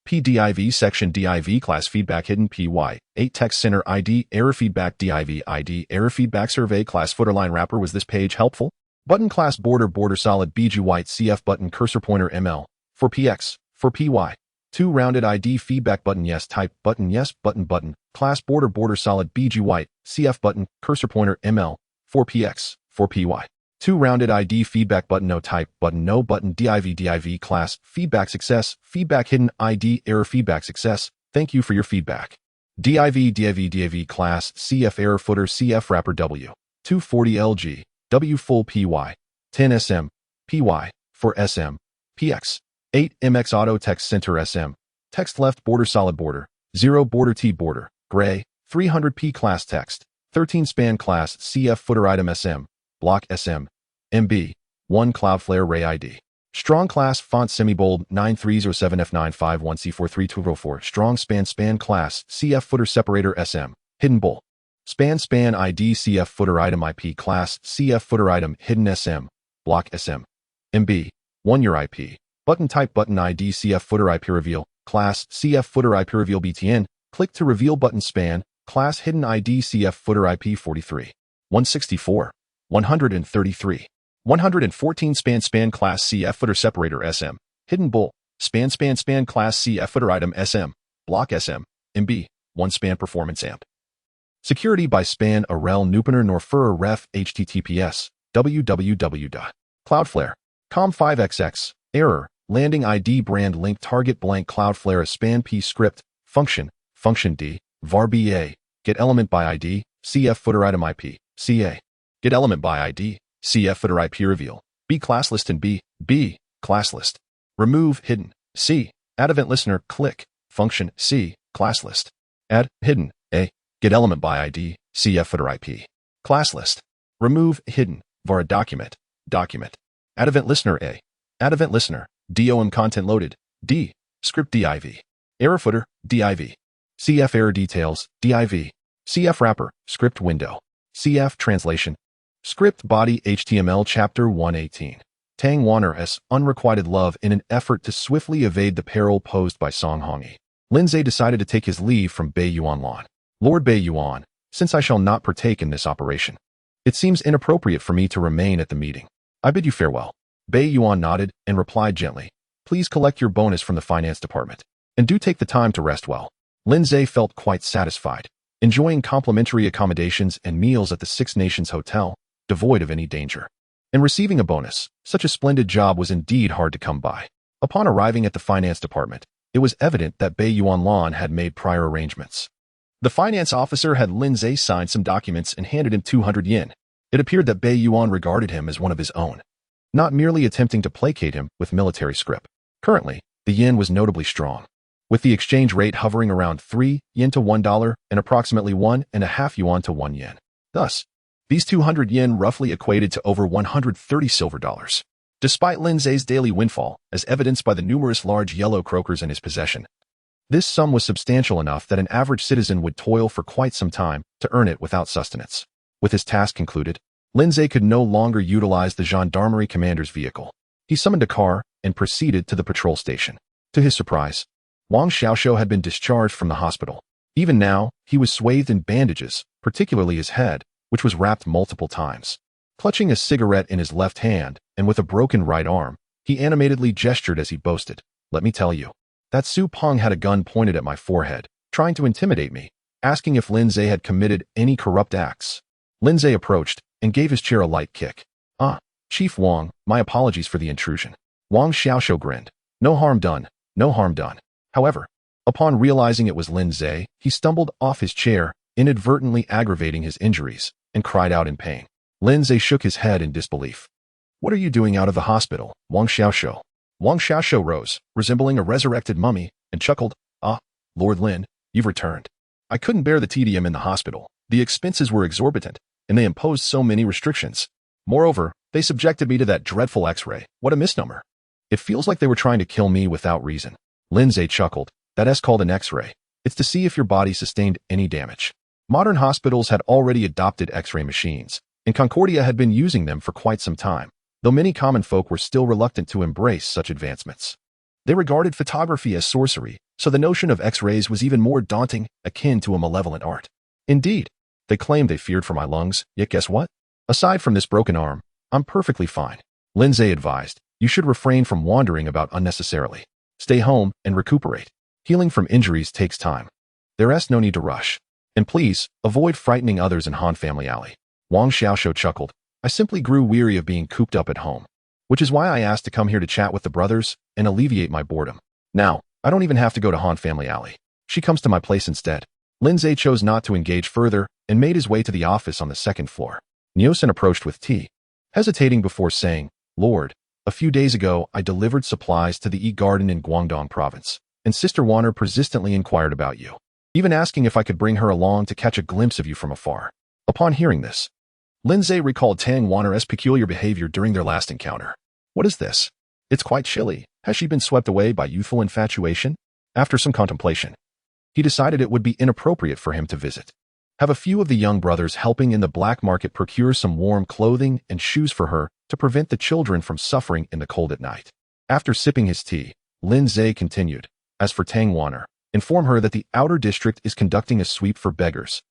PDIV section DIV class feedback hidden PY 8 text center ID error feedback DIV ID error feedback survey class footerline wrapper. Was this page helpful? Button class border solid BG white CF button cursor pointer ML for PX for PY 2 rounded ID feedback button yes type button yes button class border solid BG white CF button cursor pointer ML for PX for PY 2 rounded ID feedback button no type button no button div class feedback success feedback hidden ID error feedback success. Thank you for your feedback. Div class CF error footer CF wrapper W 240 LG W full PY 10 SM PY for SM PX 8 MX auto text center SM text left border solid border 0 border T border gray 300p class text 13 span class CF footer item SM block SM MB 1 Cloudflare Ray ID strong class font semi-bold 9307 F951C43204 strong span class CF footer separator SM hidden bold span ID CF footer item IP class CF footer item hidden SM block SM MB 1 your IP button type button ID CF footer IP reveal class CF footer IP reveal BTN click to reveal button span class hidden ID CF footer IP 43 164 133 114 span class CF footer separator SM hidden bull span class CF footer item SM block SM MB 1 span performance amp security by span arel nupener norfur ref https www.cloudflare.com 5xx error landing ID brand link target blank Cloudflare span p script function D var ba get element by ID CF footer item IP CA get element by ID CF footer IP reveal B class list and B class list remove hidden C add event listener click function C class list add hidden A get element by ID CF footer IP class list remove hidden var document add event listener A add event listener DOM content loaded D script div error footer div CF error details div CF wrapper script window CF translation script body HTML chapter 118 Tang Wanner-s unrequited love. In an effort to swiftly evade the peril posed by Song Hongi, Lindsay decided to take his leave from Bei Yuan Lan. Lord Bei Yuan, since I shall not partake in this operation, it seems inappropriate for me to remain at the meeting. I bid you farewell. Bei Yuan nodded and replied gently, please collect your bonus from the finance department, and do take the time to rest well. Lindsay felt quite satisfied, enjoying complimentary accommodations and meals at the Six Nations Hotel, devoid of any danger. And receiving a bonus, such a splendid job was indeed hard to come by. Upon arriving at the finance department, it was evident that Bei Yuan Lan had made prior arrangements. The finance officer had Lindsay sign some documents and handed him 200 yen. It appeared that Bei Yuan regarded him as one of his own, not merely attempting to placate him with military scrip. Currently, the yen was notably strong, with the exchange rate hovering around 3 yen to $1 and approximately 1.5 yuan to 1 yen. Thus, these 200 yen roughly equated to over 130 silver dollars. Despite Lindsay's daily windfall, as evidenced by the numerous large yellow croakers in his possession, this sum was substantial enough that an average citizen would toil for quite some time to earn it without sustenance. With his task concluded, Lindsay could no longer utilize the gendarmerie commander's vehicle. He summoned a car and proceeded to the patrol station. To his surprise, Wang Xiaoxiu had been discharged from the hospital. Even now, he was swathed in bandages, particularly his head, which was wrapped multiple times. Clutching a cigarette in his left hand and with a broken right arm, he animatedly gestured as he boasted, let me tell you, that Su Peng had a gun pointed at my forehead, trying to intimidate me, asking if Lindsay had committed any corrupt acts. Lindsay approached and gave his chair a light kick. Chief Wang, my apologies for the intrusion. Wang Xiaoxiu grinned. No harm done, no harm done. However, upon realizing it was Lin Zhe, he stumbled off his chair, inadvertently aggravating his injuries, and cried out in pain. Lin Zhe shook his head in disbelief. What are you doing out of the hospital, Wang Xiaoshou? Wang Xiaoshou rose, resembling a resurrected mummy, and chuckled. Ah, Lord Lin, you've returned. I couldn't bear the tedium in the hospital. The expenses were exorbitant, and they imposed so many restrictions. Moreover, they subjected me to that dreadful X-ray. What a misnomer. It feels like they were trying to kill me without reason. Lin Zhe chuckled. That's called an X-ray. It's to see if your body sustained any damage. Modern hospitals had already adopted X-ray machines, and Concordia had been using them for quite some time, though many common folk were still reluctant to embrace such advancements. They regarded photography as sorcery, so the notion of X-rays was even more daunting, akin to a malevolent art. Indeed, they claimed they feared for my lungs, yet guess what? Aside from this broken arm, I'm perfectly fine. Lin Zhe advised, you should refrain from wandering about unnecessarily. Stay home and recuperate. Healing from injuries takes time. There's no need to rush. And please, avoid frightening others in Han Family Alley. Wang Xiaoshou chuckled. I simply grew weary of being cooped up at home, which is why I asked to come here to chat with the brothers and alleviate my boredom. Now, I don't even have to go to Han Family Alley. She comes to my place instead. Lin Zhe chose not to engage further and made his way to the office on the second floor. Nyosen approached with tea, hesitating before saying, Lord, a few days ago I delivered supplies to the Yi Garden in Guangdong province, and Sister Warner persistently inquired about you, even asking if I could bring her along to catch a glimpse of you from afar. Upon hearing this, Lin Zhe recalled Tang Warner's peculiar behavior during their last encounter. What is this? It's quite chilly. Has she been swept away by youthful infatuation? After some contemplation, he decided it would be inappropriate for him to visit. Have a few of the young brothers helping in the black market procure some warm clothing and shoes for her to prevent the children from suffering in the cold at night. After sipping his tea, Lin Zhe continued, as for Tang Warner, inform her that the outer district is conducting a sweep for beggars,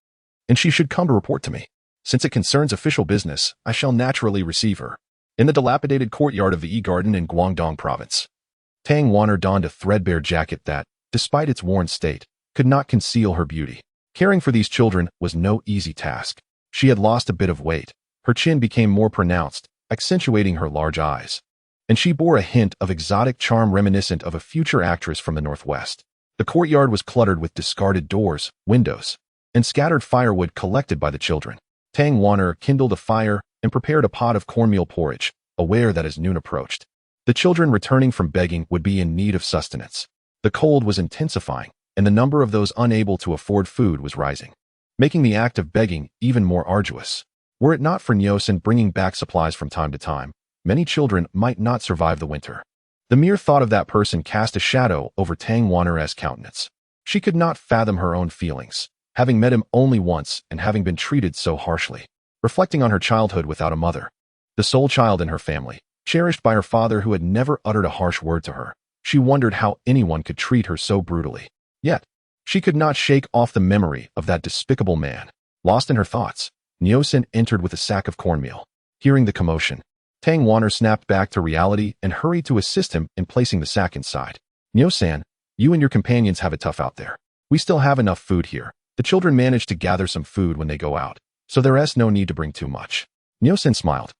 and she should come to report to me. Since it concerns official business, I shall naturally receive her. In the dilapidated courtyard of the Yi Garden in Guangdong province, Tang Warner donned a threadbare jacket that, despite its worn state, could not conceal her beauty. Caring for these children was no easy task. She had lost a bit of weight. Her chin became more pronounced, accentuating her large eyes, and she bore a hint of exotic charm reminiscent of a future actress from the Northwest. The courtyard was cluttered with discarded doors, windows, and scattered firewood collected by the children. Tang Warner kindled a fire and prepared a pot of cornmeal porridge, aware that as noon approached, the children returning from begging would be in need of sustenance. The cold was intensifying, and the number of those unable to afford food was rising, making the act of begging even more arduous. Were it not for Nyosen bringing back supplies from time to time, many children might not survive the winter. The mere thought of that person cast a shadow over Tang Warner's countenance. She could not fathom her own feelings, having met him only once and having been treated so harshly. Reflecting on her childhood without a mother, the sole child in her family, cherished by her father who had never uttered a harsh word to her, she wondered how anyone could treat her so brutally. Yet, she could not shake off the memory of that despicable man. Lost in her thoughts, Nyosen entered with a sack of cornmeal. Hearing the commotion, Tang Warner snapped back to reality and hurried to assist him in placing the sack inside. Nyosan, you and your companions have it tough out there. We still have enough food here. The children manage to gather some food when they go out, so there's no need to bring too much. Nyosen smiled.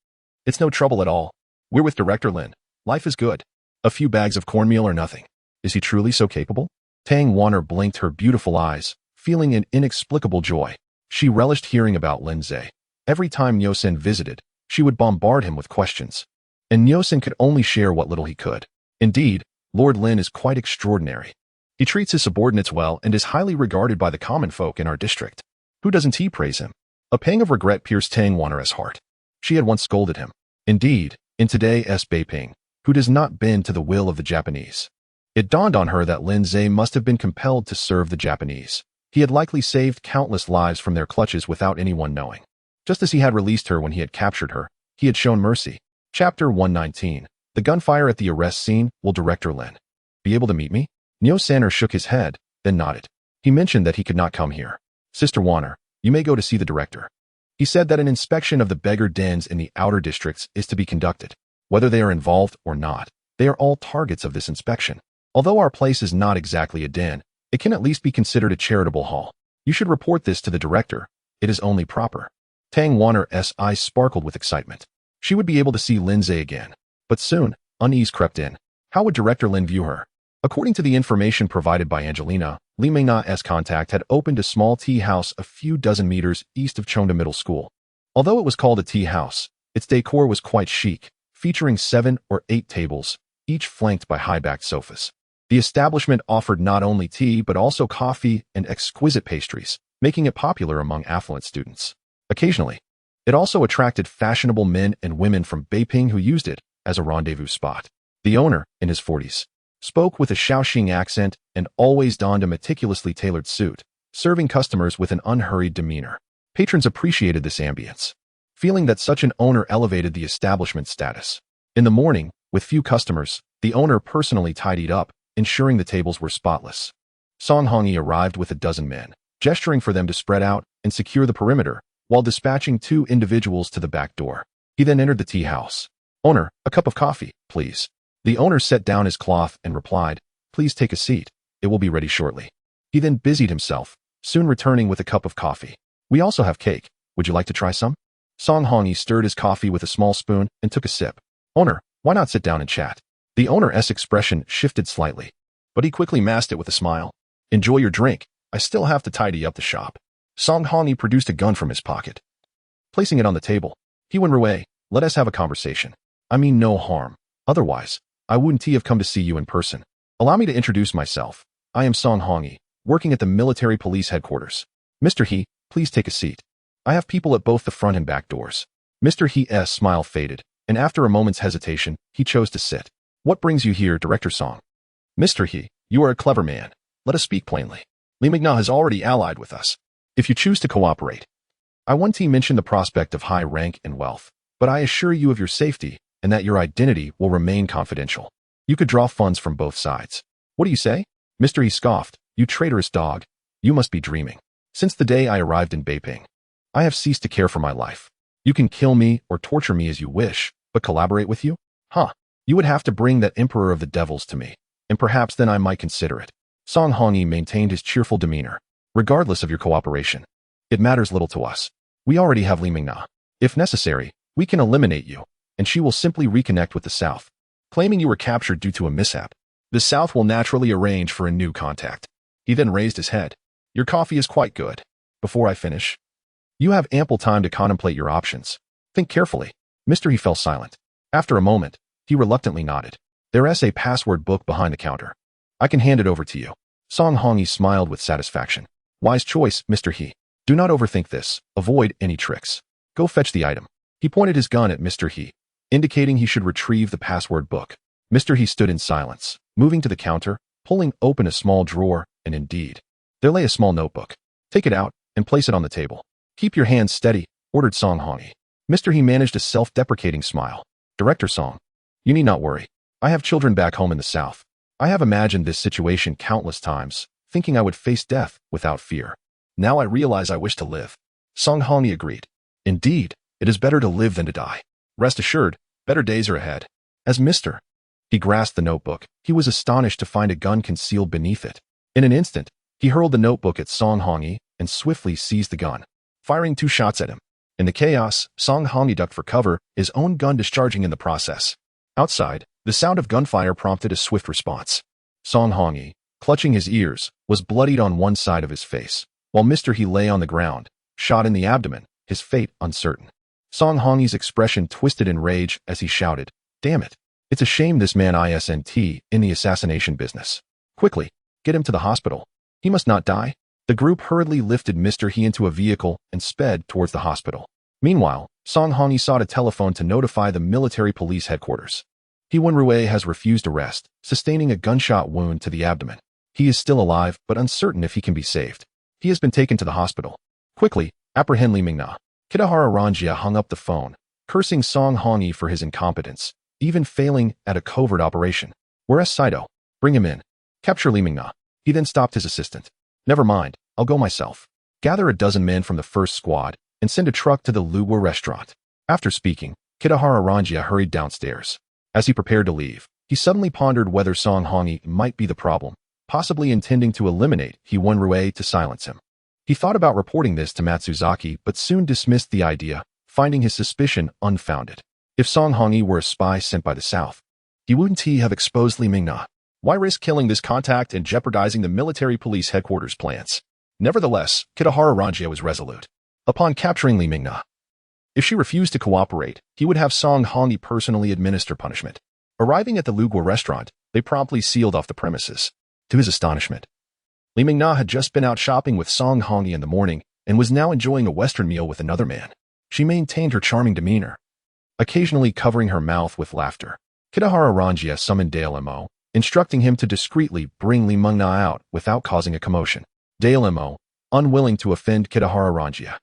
It's no trouble at all. We're with Director Lin. Life is good. A few bags of cornmeal or nothing. Is he truly so capable? Tang Warner blinked her beautiful eyes, feeling an inexplicable joy. She relished hearing about Lin Zhe. Every time Nyosen visited, she would bombard him with questions, and Nyosen could only share what little he could. Indeed, Lord Lin is quite extraordinary. He treats his subordinates well and is highly regarded by the common folk in our district. Who doesn't he praise him? A pang of regret pierced Tang Warner's heart. She had once scolded him. Indeed, in today's Beiping, who does not bend to the will of the Japanese? It dawned on her that Lin Zhe must have been compelled to serve the Japanese. He had likely saved countless lives from their clutches without anyone knowing. Just as he had released her when he had captured her, he had shown mercy. Chapter 119. The gunfire at the arrest scene. Will Director Lin be able to meet me? Nyosaner shook his head, then nodded. He mentioned that he could not come here. Sister Warner, you may go to see the director. He said that an inspection of the beggar dens in the outer districts is to be conducted. Whether they are involved or not, they are all targets of this inspection. Although our place is not exactly a den, it can at least be considered a charitable hall. You should report this to the director. It is only proper. Tang Warner's eyes sparkled with excitement. She would be able to see Lin Zhe again. But soon, unease crept in. How would Director Lin view her? According to the information provided by Angelina, Li Mingna's contact had opened a small tea house a few dozen meters east of Chengda Middle School. Although it was called a tea house, its decor was quite chic, featuring 7 or 8 tables, each flanked by high-backed sofas. The establishment offered not only tea but also coffee and exquisite pastries, making it popular among affluent students. Occasionally, it also attracted fashionable men and women from Beiping who used it as a rendezvous spot. The owner, in his 40s, spoke with a Shaoxing accent and always donned a meticulously tailored suit, serving customers with an unhurried demeanor. Patrons appreciated this ambience, feeling that such an owner elevated the establishment's status. In the morning, with few customers, the owner personally tidied up, ensuring the tables were spotless. Song Hongyi arrived with a dozen men, gesturing for them to spread out and secure the perimeter, while dispatching 2 individuals to the back door. He then entered the tea house. "Owner, a cup of coffee, please." The owner set down his cloth and replied, "Please take a seat. It will be ready shortly." He then busied himself, soon returning with a cup of coffee. "We also have cake. Would you like to try some?" Song Hongyi stirred his coffee with a small spoon and took a sip. "Owner, why not sit down and chat?" The owner's expression shifted slightly, but he quickly masked it with a smile. "Enjoy your drink. I still have to tidy up the shop." Song Hongyi produced a gun from his pocket. Placing it on the table, he went away. "Let us have a conversation. I mean no harm. Otherwise, I wouldn't have come to see you in person. Allow me to introduce myself. I am Song Hongyi, working at the military police headquarters. Mr. He, please take a seat. I have people at both the front and back doors." Mr. He's smile faded, and after a moment's hesitation, he chose to sit. "What brings you here, Director Song?" "Mr. He, you are a clever man. Let us speak plainly. Li Mingna has already allied with us. If you choose to cooperate, I want to mention the prospect of high rank and wealth, but I assure you of your safety and that your identity will remain confidential. You could draw funds from both sides." "What do you say?" Mr. He scoffed. "You traitorous dog. You must be dreaming. Since the day I arrived in Beiping, I have ceased to care for my life. You can kill me or torture me as you wish, but collaborate with you? Huh. You would have to bring that emperor of the devils to me, and perhaps then I might consider it." Song Hongyi maintained his cheerful demeanor. "Regardless of your cooperation, it matters little to us. We already have Li Mingna. If necessary, we can eliminate you, and she will simply reconnect with the South, claiming you were captured due to a mishap. The South will naturally arrange for a new contact." He then raised his head. "Your coffee is quite good. Before I finish, you have ample time to contemplate your options. Think carefully." Mr. He fell silent. After a moment, he reluctantly nodded. "There's a password book behind the counter. I can hand it over to you." Song Hongyi smiled with satisfaction. "Wise choice, Mr. He. Do not overthink this. Avoid any tricks. Go fetch the item." He pointed his gun at Mr. He, indicating he should retrieve the password book. Mr. He stood in silence, moving to the counter, pulling open a small drawer, and indeed, there lay a small notebook. "Take it out and place it on the table." "Keep your hands steady," ordered Song Hongyi. Mr. He managed a self-deprecating smile. "Director Song, you need not worry. I have children back home in the South. I have imagined this situation countless times, thinking I would face death without fear. Now I realize I wish to live." Song Hongyi agreed. "Indeed, it is better to live than to die. Rest assured, better days are ahead." As Mr. He grasped the notebook, he was astonished to find a gun concealed beneath it. In an instant, he hurled the notebook at Song Hongyi and swiftly seized the gun, firing 2 shots at him. In the chaos, Song Hongyi ducked for cover, his own gun discharging in the process. Outside, the sound of gunfire prompted a swift response. Song Hongyi, clutching his ears, was bloodied on one side of his face, while Mr. He lay on the ground, shot in the abdomen, his fate uncertain. Song Hongyi's expression twisted in rage as he shouted, "Damn it. It's a shame this man isn't in the assassination business. Quickly, get him to the hospital. He must not die." The group hurriedly lifted Mr. He into a vehicle and sped towards the hospital. Meanwhile, Song Hongyi sought a telephone to notify the military police headquarters. He Wenrui has refused arrest, sustaining a gunshot wound to the abdomen. He is still alive, but uncertain if he can be saved. He has been taken to the hospital. Quickly, apprehend Li Mingna. Kidahara Ranjia hung up the phone, cursing Song Hongyi for his incompetence, even failing at a covert operation. "Where's Saito? Bring him in. Capture Li Mingna." He then stopped his assistant. "Never mind, I'll go myself. Gather a dozen men from the first squad and send a truck to the Luwa restaurant." After speaking, Kidahara Ranjia hurried downstairs. As he prepared to leave, he suddenly pondered whether Song Hongyi might be the problem, possibly intending to eliminate He Wenrui to silence him. He thought about reporting this to Matsuzaki but soon dismissed the idea, finding his suspicion unfounded. If Song Hongyi were a spy sent by the South, He wouldn't he have exposed Li Mingna? Why risk killing this contact and jeopardizing the military police headquarters plans? Nevertheless, Kitahara Ranjia was resolute. Upon capturing Li Mingna, if she refused to cooperate, he would have Song Hongyi personally administer punishment. Arriving at the Lugua restaurant, they promptly sealed off the premises. To his astonishment, Li Mingna had just been out shopping with Song Hongyi in the morning and was now enjoying a Western meal with another man. She maintained her charming demeanor, occasionally covering her mouth with laughter. Kitahara Ranjia summoned Dale Mo, instructing him to discreetly bring Li Mingna out without causing a commotion. Dale Mo, unwilling to offend Kitahara Ranjia,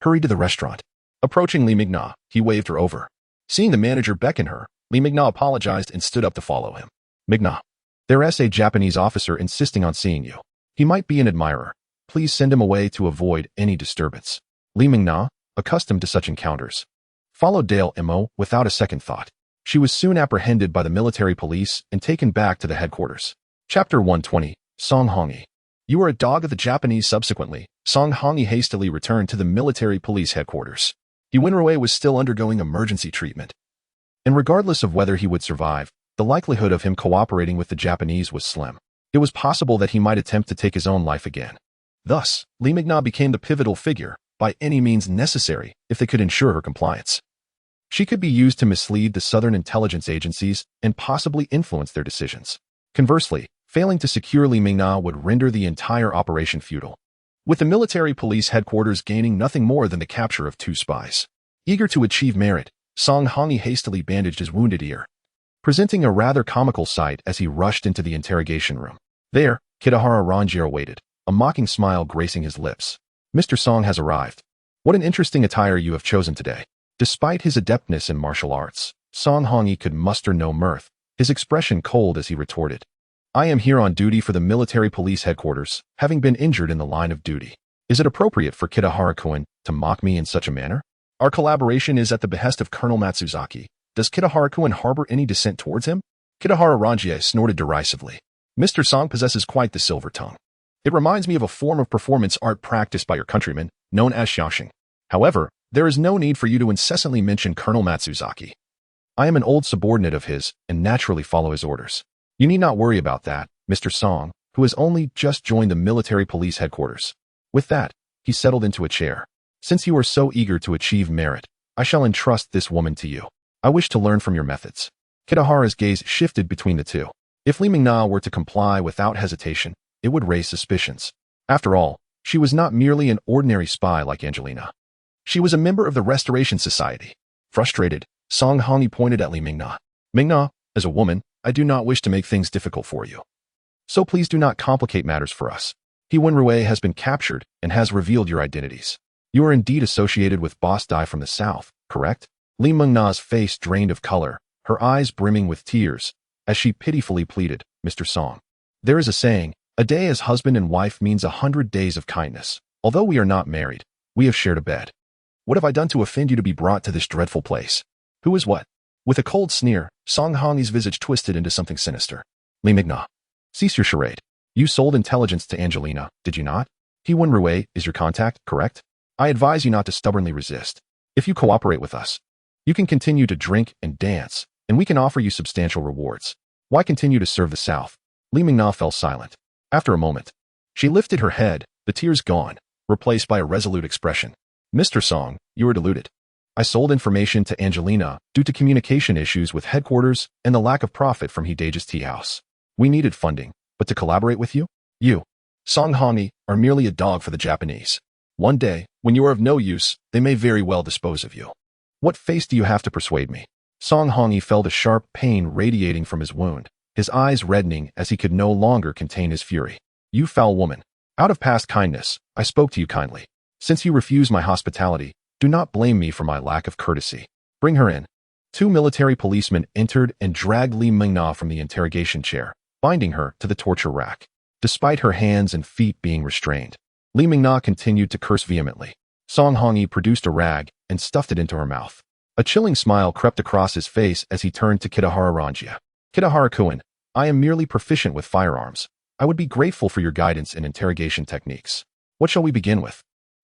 hurried to the restaurant. Approaching Li Mingna, he waved her over. Seeing the manager beckon her, Li Mingna apologized and stood up to follow him. Mingna, there's a Japanese officer insisting on seeing you. He might be an admirer. Please send him away to avoid any disturbance. Li Mingna, accustomed to such encounters, followed Dale Mo without a second thought. She was soon apprehended by the military police and taken back to the headquarters. Chapter 120, Song Hongyi. You are a dog of the Japanese. Subsequently, Song Hongyi hastily returned to the military police headquarters. Wenrui was still undergoing emergency treatment, and regardless of whether he would survive, the likelihood of him cooperating with the Japanese was slim. It was possible that he might attempt to take his own life again. Thus, Li Mingna became the pivotal figure, by any means necessary, if they could ensure her compliance. She could be used to mislead the Southern intelligence agencies and possibly influence their decisions. Conversely, failing to secure Li Mingna would render the entire operation futile, with the military police headquarters gaining nothing more than the capture of 2 spies. Eager to achieve merit, Song Hongyi hastily bandaged his wounded ear, presenting a rather comical sight as he rushed into the interrogation room. There, Kitahara Ranjia waited, a mocking smile gracing his lips. Mr. Song has arrived. What an interesting attire you have chosen today. Despite his adeptness in martial arts, Song Hongyi could muster no mirth, his expression cold as he retorted. I am here on duty for the military police headquarters, having been injured in the line of duty. Is it appropriate for Kitahara-kun to mock me in such a manner? Our collaboration is at the behest of Colonel Matsuzaki. Does Kitahara-kun harbor any dissent towards him? Kitahara Ranjia snorted derisively. Mr. Song possesses quite the silver tongue. It reminds me of a form of performance art practiced by your countrymen, known as xiaoxing. However, there is no need for you to incessantly mention Colonel Matsuzaki. I am an old subordinate of his and naturally follow his orders. You need not worry about that, Mr. Song, who has only just joined the military police headquarters. With that, he settled into a chair. Since you are so eager to achieve merit, I shall entrust this woman to you. I wish to learn from your methods. Kitahara's gaze shifted between the two. If Li Mingna were to comply without hesitation, it would raise suspicions. After all, she was not merely an ordinary spy like Angelina. She was a member of the Restoration Society. Frustrated, Song Hongyi pointed at Li Mingna. Mingna, as a woman, I do not wish to make things difficult for you. So please do not complicate matters for us. Wenrui has been captured and has revealed your identities. You are indeed associated with Boss Dai from the south, correct? Li Mingna's face drained of color, her eyes brimming with tears, as she pitifully pleaded, Mr. Song. There is a saying, a day as husband and wife means 100 days of kindness. Although we are not married, we have shared a bed. What have I done to offend you to be brought to this dreadful place? Who is what? With a cold sneer, Song Hongyi's visage twisted into something sinister. Li Mingna, cease your charade. You sold intelligence to Angelina, did you not? Wenrui is your contact, correct? I advise you not to stubbornly resist. If you cooperate with us, you can continue to drink and dance, and we can offer you substantial rewards. Why continue to serve the South? Li Mingna fell silent. After a moment, she lifted her head, the tears gone, replaced by a resolute expression. Mr. Song, you are deluded. I sold information to Angelina due to communication issues with headquarters and the lack of profit from Hideja's tea house. We needed funding, but to collaborate with you? You, Song Hongyi, are merely a dog for the Japanese. One day, when you are of no use, they may very well dispose of you. What face do you have to persuade me? Song Hongyi felt a sharp pain radiating from his wound, his eyes reddening as he could no longer contain his fury. You foul woman. Out of past kindness, I spoke to you kindly. Since you refuse my hospitality, do not blame me for my lack of courtesy. Bring her in. 2 military policemen entered and dragged Li Mingna from the interrogation chair, binding her to the torture rack. Despite her hands and feet being restrained, Li Mingna continued to curse vehemently. Song Hongyi produced a rag and stuffed it into her mouth. A chilling smile crept across his face as he turned to Kitahara Ranjia. Kitahara-kun, I am merely proficient with firearms. I would be grateful for your guidance in interrogation techniques. What shall we begin with?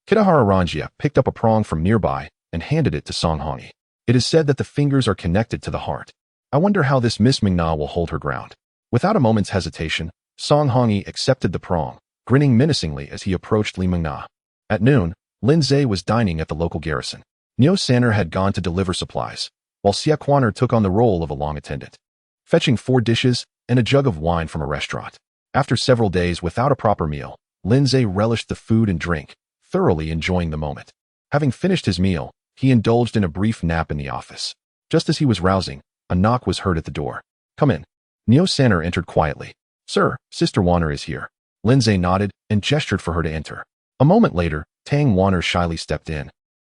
Kitahara Ranjia picked up a prong from nearby and handed it to Song Hongyi. It is said that the fingers are connected to the heart. I wonder how this Miss Ming-na will hold her ground. Without a moment's hesitation, Song Hongyi accepted the prong, grinning menacingly as he approached Li Ming-na. At noon, Lin Zhe was dining at the local garrison. Niu Sanner had gone to deliver supplies, while Xia Quaner took on the role of a long attendant, fetching 4 dishes and a jug of wine from a restaurant. After several days without a proper meal, Lin Zhe relished the food and drink, thoroughly enjoying the moment. Having finished his meal, he indulged in a brief nap in the office. Just as he was rousing, a knock was heard at the door. "Come in." Niu Sanner entered quietly. "Sir, Sister Wanner is here." Lin Zhe nodded and gestured for her to enter. A moment later, Tang Wanner shyly stepped in.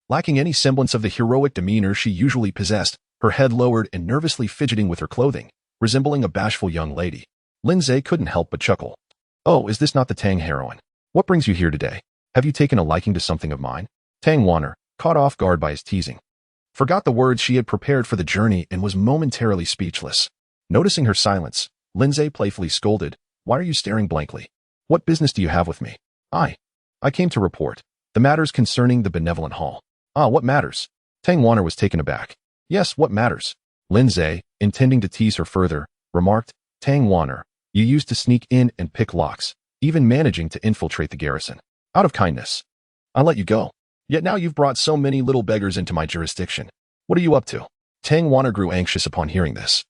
Lacking any semblance of the heroic demeanor she usually possessed, her head lowered and nervously fidgeting with her clothing, resembling a bashful young lady, Lin Zhe couldn't help but chuckle. "Oh, is this not the Tang heroine? What brings you here today? Have you taken a liking to something of mine?" Tang Wanner, caught off guard by his teasing, forgot the words she had prepared for the journey and was momentarily speechless. Noticing her silence, Lin Zhe playfully scolded, "Why are you staring blankly? What business do you have with me?" I came to report the matters concerning the benevolent hall." "Ah, what matters?" Tang Wanner was taken aback. "Yes, what matters?" Lin Zhe, intending to tease her further, remarked, "Tang Wanner, you used to sneak in and pick locks, even managing to infiltrate the garrison. Out of kindness, I let you go. Yet now you've brought so many little beggars into my jurisdiction. What are you up to?" Tang Wanner grew anxious upon hearing this,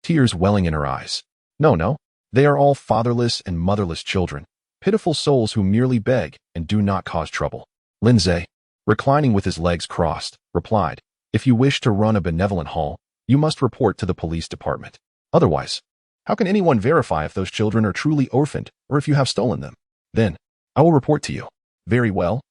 tears welling in her eyes. No, they are all fatherless and motherless children, pitiful souls who merely beg and do not cause trouble." Lin Zhe, reclining with his legs crossed, replied, "If you wish to run a benevolent hall, you must report to the police department. Otherwise, how can anyone verify if those children are truly orphaned or if you have stolen them? Then, I will report to you." "Very well.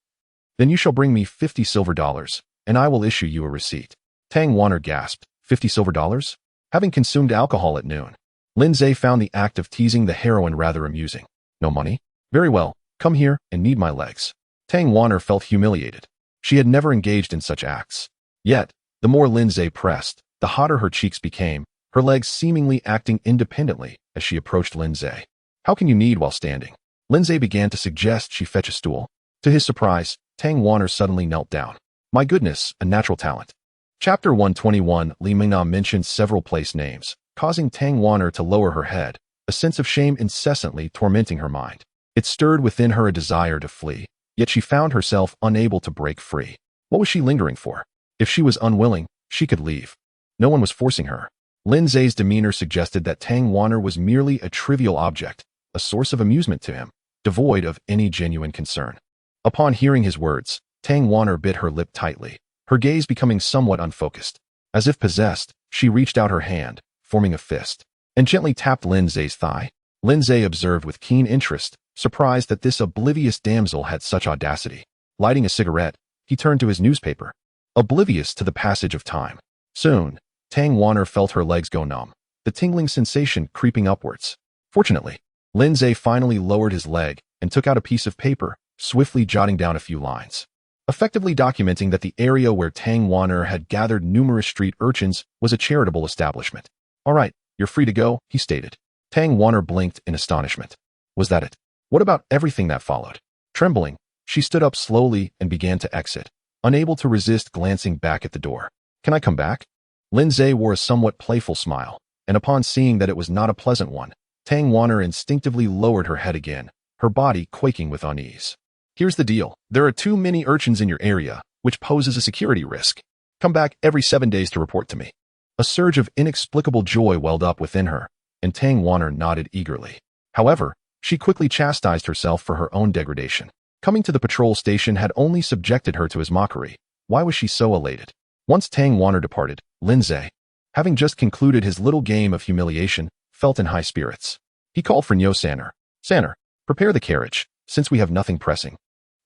Then you shall bring me $50 and I will issue you a receipt." Tang Wanner gasped, $50? Having consumed alcohol at noon, Lin Zhe found the act of teasing the heroine rather amusing. "No money? Very well, come here and knead my legs." Tang Wanner felt humiliated. She had never engaged in such acts. Yet, the more Lin Zhe pressed, the hotter her cheeks became, her legs seemingly acting independently as she approached Lin Zhe. "How can you knead while standing?" Lin Zhe began to suggest she fetch a stool. To his surprise, Tang Wanner suddenly knelt down. "My goodness, a natural talent." Chapter 121. Li Mingna mentioned several place names, causing Tang Wanner to lower her head, a sense of shame incessantly tormenting her mind. It stirred within her a desire to flee, yet she found herself unable to break free. What was she lingering for? If she was unwilling, she could leave. No one was forcing her. Lin Zhe's demeanor suggested that Tang Wanner was merely a trivial object, a source of amusement to him, devoid of any genuine concern. Upon hearing his words, Tang Wanner bit her lip tightly, her gaze becoming somewhat unfocused. As if possessed, she reached out her hand, forming a fist, and gently tapped Lin Zhe's thigh. Lin Zhe observed with keen interest, surprised that this oblivious damsel had such audacity. Lighting a cigarette, he turned to his newspaper, oblivious to the passage of time. Soon, Tang Wanner felt her legs go numb, the tingling sensation creeping upwards. Fortunately, Lin Zhe finally lowered his leg and took out a piece of paper, swiftly jotting down a few lines, effectively documenting that the area where Tang Wanner had gathered numerous street urchins was a charitable establishment. "All right, you're free to go," he stated. Tang Wanner blinked in astonishment. Was that it? What about everything that followed? Trembling, she stood up slowly and began to exit, unable to resist glancing back at the door. "Can I come back?" Lin Zhe wore a somewhat playful smile, and upon seeing that it was not a pleasant one, Tang Wanner instinctively lowered her head again, her body quaking with unease. "Here's the deal. There are too many urchins in your area, which poses a security risk. Come back every 7 days to report to me." A surge of inexplicable joy welled up within her, and Tang Wanner nodded eagerly. However, she quickly chastised herself for her own degradation. Coming to the patrol station had only subjected her to his mockery. Why was she so elated? Once Tang Wanner departed, Lin Zhe, having just concluded his little game of humiliation, felt in high spirits. He called for Niu Sanner. "Sanner, prepare the carriage, since we have nothing pressing.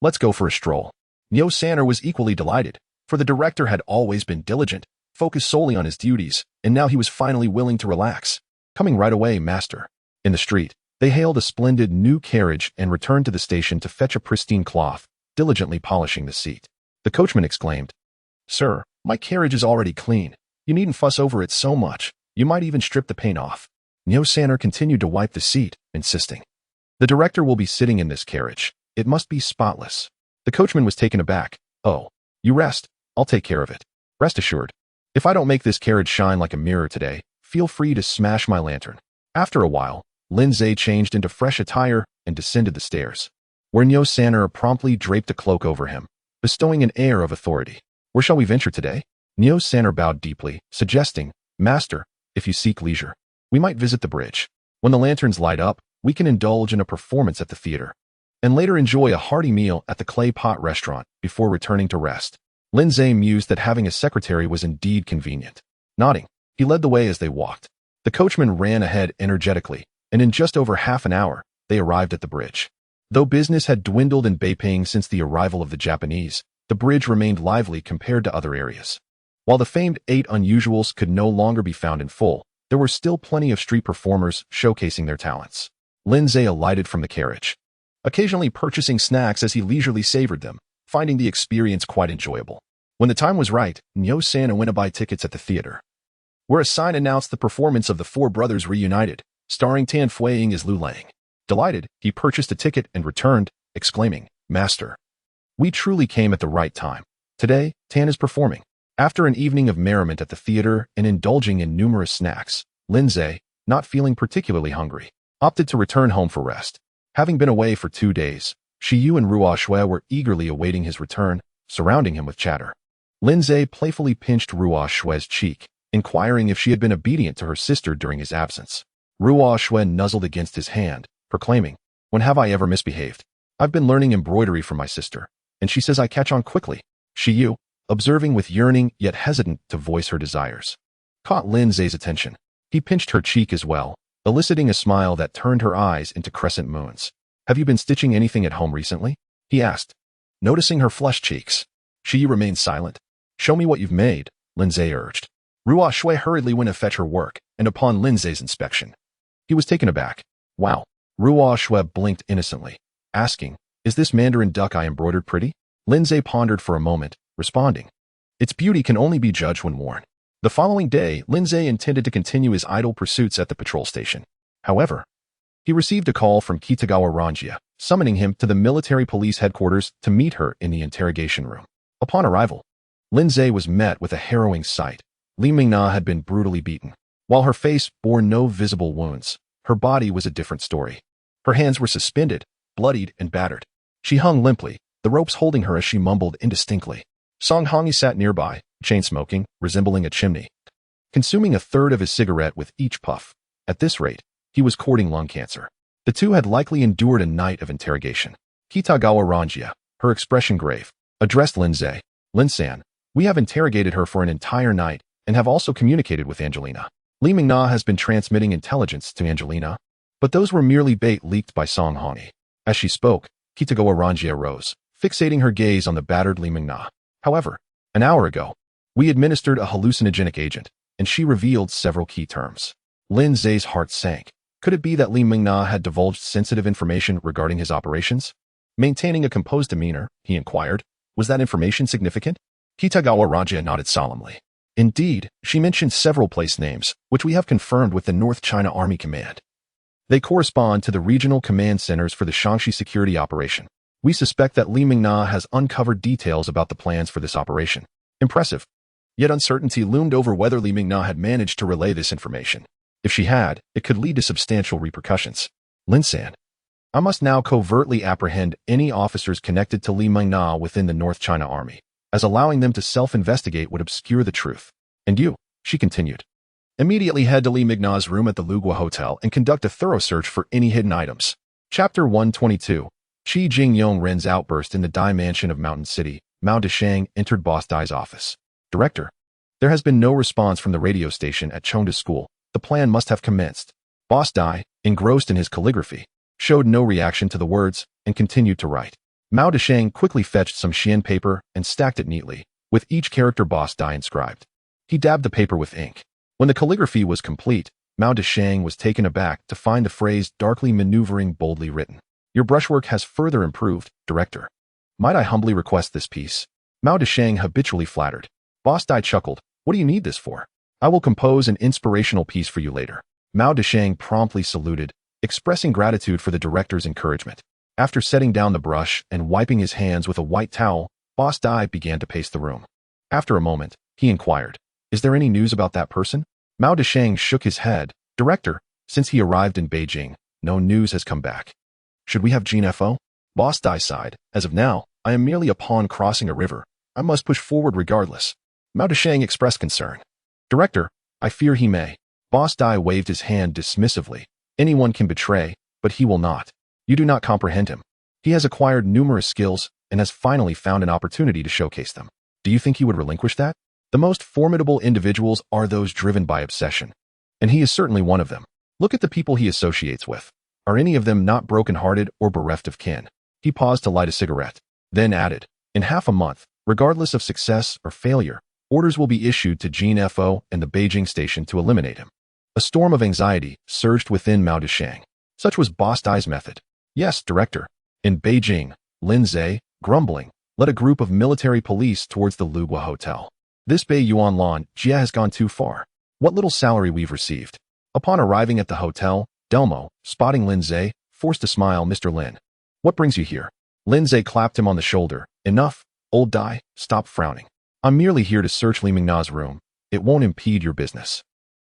Let's go for a stroll." Niu Sanner was equally delighted, for the director had always been diligent, focused solely on his duties, and now he was finally willing to relax. "Coming right away, master." In the street, they hailed a splendid new carriage and returned to the station to fetch a pristine cloth, diligently polishing the seat. The coachman exclaimed, "Sir, my carriage is already clean. You needn't fuss over it so much. You might even strip the paint off." Niu Sanner continued to wipe the seat, insisting, "The director will be sitting in this carriage. It must be spotless." The coachman was taken aback. "Oh, you rest. I'll take care of it. Rest assured. If I don't make this carriage shine like a mirror today, feel free to smash my lantern. After a while, Lin Zhe changed into fresh attire and descended the stairs, where Niu San'er promptly draped a cloak over him, bestowing an air of authority. Where shall we venture today? Niu San'er bowed deeply, suggesting, Master, if you seek leisure, we might visit the bridge. When the lanterns light up, we can indulge in a performance at the theater, and later enjoy a hearty meal at the clay pot restaurant before returning to rest. Lin Zhe mused that having a secretary was indeed convenient. Nodding, he led the way as they walked. The coachman ran ahead energetically, and in just over half an hour, they arrived at the bridge. Though business had dwindled in Beiping since the arrival of the Japanese, the bridge remained lively compared to other areas. While the famed 8 unusuals could no longer be found in full, there were still plenty of street performers showcasing their talents. Lin Zhe alighted from the carriage, occasionally purchasing snacks as he leisurely savored them, finding the experience quite enjoyable. When the time was right, Niu San'er went to buy tickets at the theater, where a sign announced the performance of the 4 brothers reunited, starring Tan Fuiying as Lu Lang. Delighted, he purchased a ticket and returned, exclaiming, Master, we truly came at the right time. Today, Tan is performing. After an evening of merriment at the theater and indulging in numerous snacks, Lin Zhe, not feeling particularly hungry, opted to return home for rest. Having been away for 2 days, Shi Yu and Ruo Shui were eagerly awaiting his return, surrounding him with chatter. Lin Zhe playfully pinched Ruo Shui's cheek, inquiring if she had been obedient to her sister during his absence. Ruo Shui nuzzled against his hand, proclaiming, When have I ever misbehaved? I've been learning embroidery from my sister, and she says I catch on quickly. Shi Yu, observing with yearning yet hesitant to voice her desires, caught Lin Zhe's attention. He pinched her cheek as well, eliciting a smile that turned her eyes into crescent moons. Have you been stitching anything at home recently? He asked, noticing her flushed cheeks. Shi Yu remained silent. Show me what you've made, Lin Zhe urged. Ruo Shui hurriedly went to fetch her work, and upon Lin Zhe's inspection, he was taken aback. Wow. Ruo Shui blinked innocently, asking, Is this Mandarin duck I embroidered pretty? Lin Zhe pondered for a moment, responding, Its beauty can only be judged when worn. The following day, Lin Zhe intended to continue his idle pursuits at the patrol station. However, he received a call from Kitagawa Ranjia, summoning him to the military police headquarters to meet her in the interrogation room. Upon arrival, Lin Zhe was met with a harrowing sight. Li Mingna had been brutally beaten. While her face bore no visible wounds, her body was a different story. Her hands were suspended, bloodied and battered. She hung limply, the ropes holding her as she mumbled indistinctly. Song Hongi sat nearby, chain-smoking, resembling a chimney, consuming a third of his cigarette with each puff. At this rate, he was courting lung cancer. The two had likely endured a night of interrogation. Kitagawa Ranjia, her expression grave, addressed Lin Zhe. Lin San, we have interrogated her for an entire night and have also communicated with Angelina. Li Mingna has been transmitting intelligence to Angelina, but those were merely bait leaked by Song Hongi. As she spoke, Kitagawa Ranjia rose, fixating her gaze on the battered Li Mingna. However, an hour ago, we administered a hallucinogenic agent, and she revealed several key terms. Lin Zhe's heart sank. Could it be that Li Mingna had divulged sensitive information regarding his operations? Maintaining a composed demeanor, he inquired, was that information significant? Kitagawa Ranjia nodded solemnly. Indeed, she mentioned several place names, which we have confirmed with the North China Army Command. They correspond to the regional command centers for the Shaanxi security operation. We suspect that Li Mingna has uncovered details about the plans for this operation. Impressive. Yet uncertainty loomed over whether Li Mingna had managed to relay this information. If she had, it could lead to substantial repercussions. Lin San, I must now covertly apprehend any officers connected to Li Mingna within the North China Army, as allowing them to self-investigate would obscure the truth. And you, she continued, immediately head to Li Mingna's room at the Lugua Hotel and conduct a thorough search for any hidden items. Chapter 122. Qi Jingyong Ren's outburst in the Dai mansion of Mountain City. Mao Deshang entered Boss Dai's office. Director, there has been no response from the radio station at Chengda School. The plan must have commenced. Boss Dai, engrossed in his calligraphy, showed no reaction to the words and continued to write. Mao Deshang quickly fetched some Xian paper and stacked it neatly, with each character Boss Dai inscribed. He dabbed the paper with ink. When the calligraphy was complete, Mao Deshang was taken aback to find the phrase darkly maneuvering boldly written. Your brushwork has further improved, Director. Might I humbly request this piece? Mao Deshang habitually flattered. Boss Dai chuckled. What do you need this for? I will compose an inspirational piece for you later. Mao Deshang promptly saluted, expressing gratitude for the director's encouragement. After setting down the brush and wiping his hands with a white towel, Boss Dai began to pace the room. After a moment, he inquired, Is there any news about that person? Mao Deshang shook his head. Director, since he arrived in Beijing, no news has come back. Should we have GNFO? Boss Dai sighed. As of now, I am merely a pawn crossing a river. I must push forward regardless. Mao Deshang expressed concern. Director, I fear he may. Boss Dai waved his hand dismissively. Anyone can betray, but he will not. You do not comprehend him. He has acquired numerous skills and has finally found an opportunity to showcase them. Do you think he would relinquish that? The most formidable individuals are those driven by obsession. And he is certainly one of them. Look at the people he associates with. Are any of them not broken-hearted or bereft of kin? He paused to light a cigarette, then added, in half a month, regardless of success or failure, orders will be issued to GNFO and the Beiping Station to eliminate him. A storm of anxiety surged within Mao Deshang. Such was Boss Dai's method. Yes, Director. In Beijing, Lin Zhe, grumbling, led a group of military police towards the Lugua Hotel. This Bei Yuanlan Jia has gone too far. What little salary we've received. Upon arriving at the hotel, Delmo, spotting Lin Zhe, forced a smile. Mr. Lin. What brings you here? Lin Zhe clapped him on the shoulder. Enough, old Dai, stop frowning. I'm merely here to search Li Mingna's room. It won't impede your business.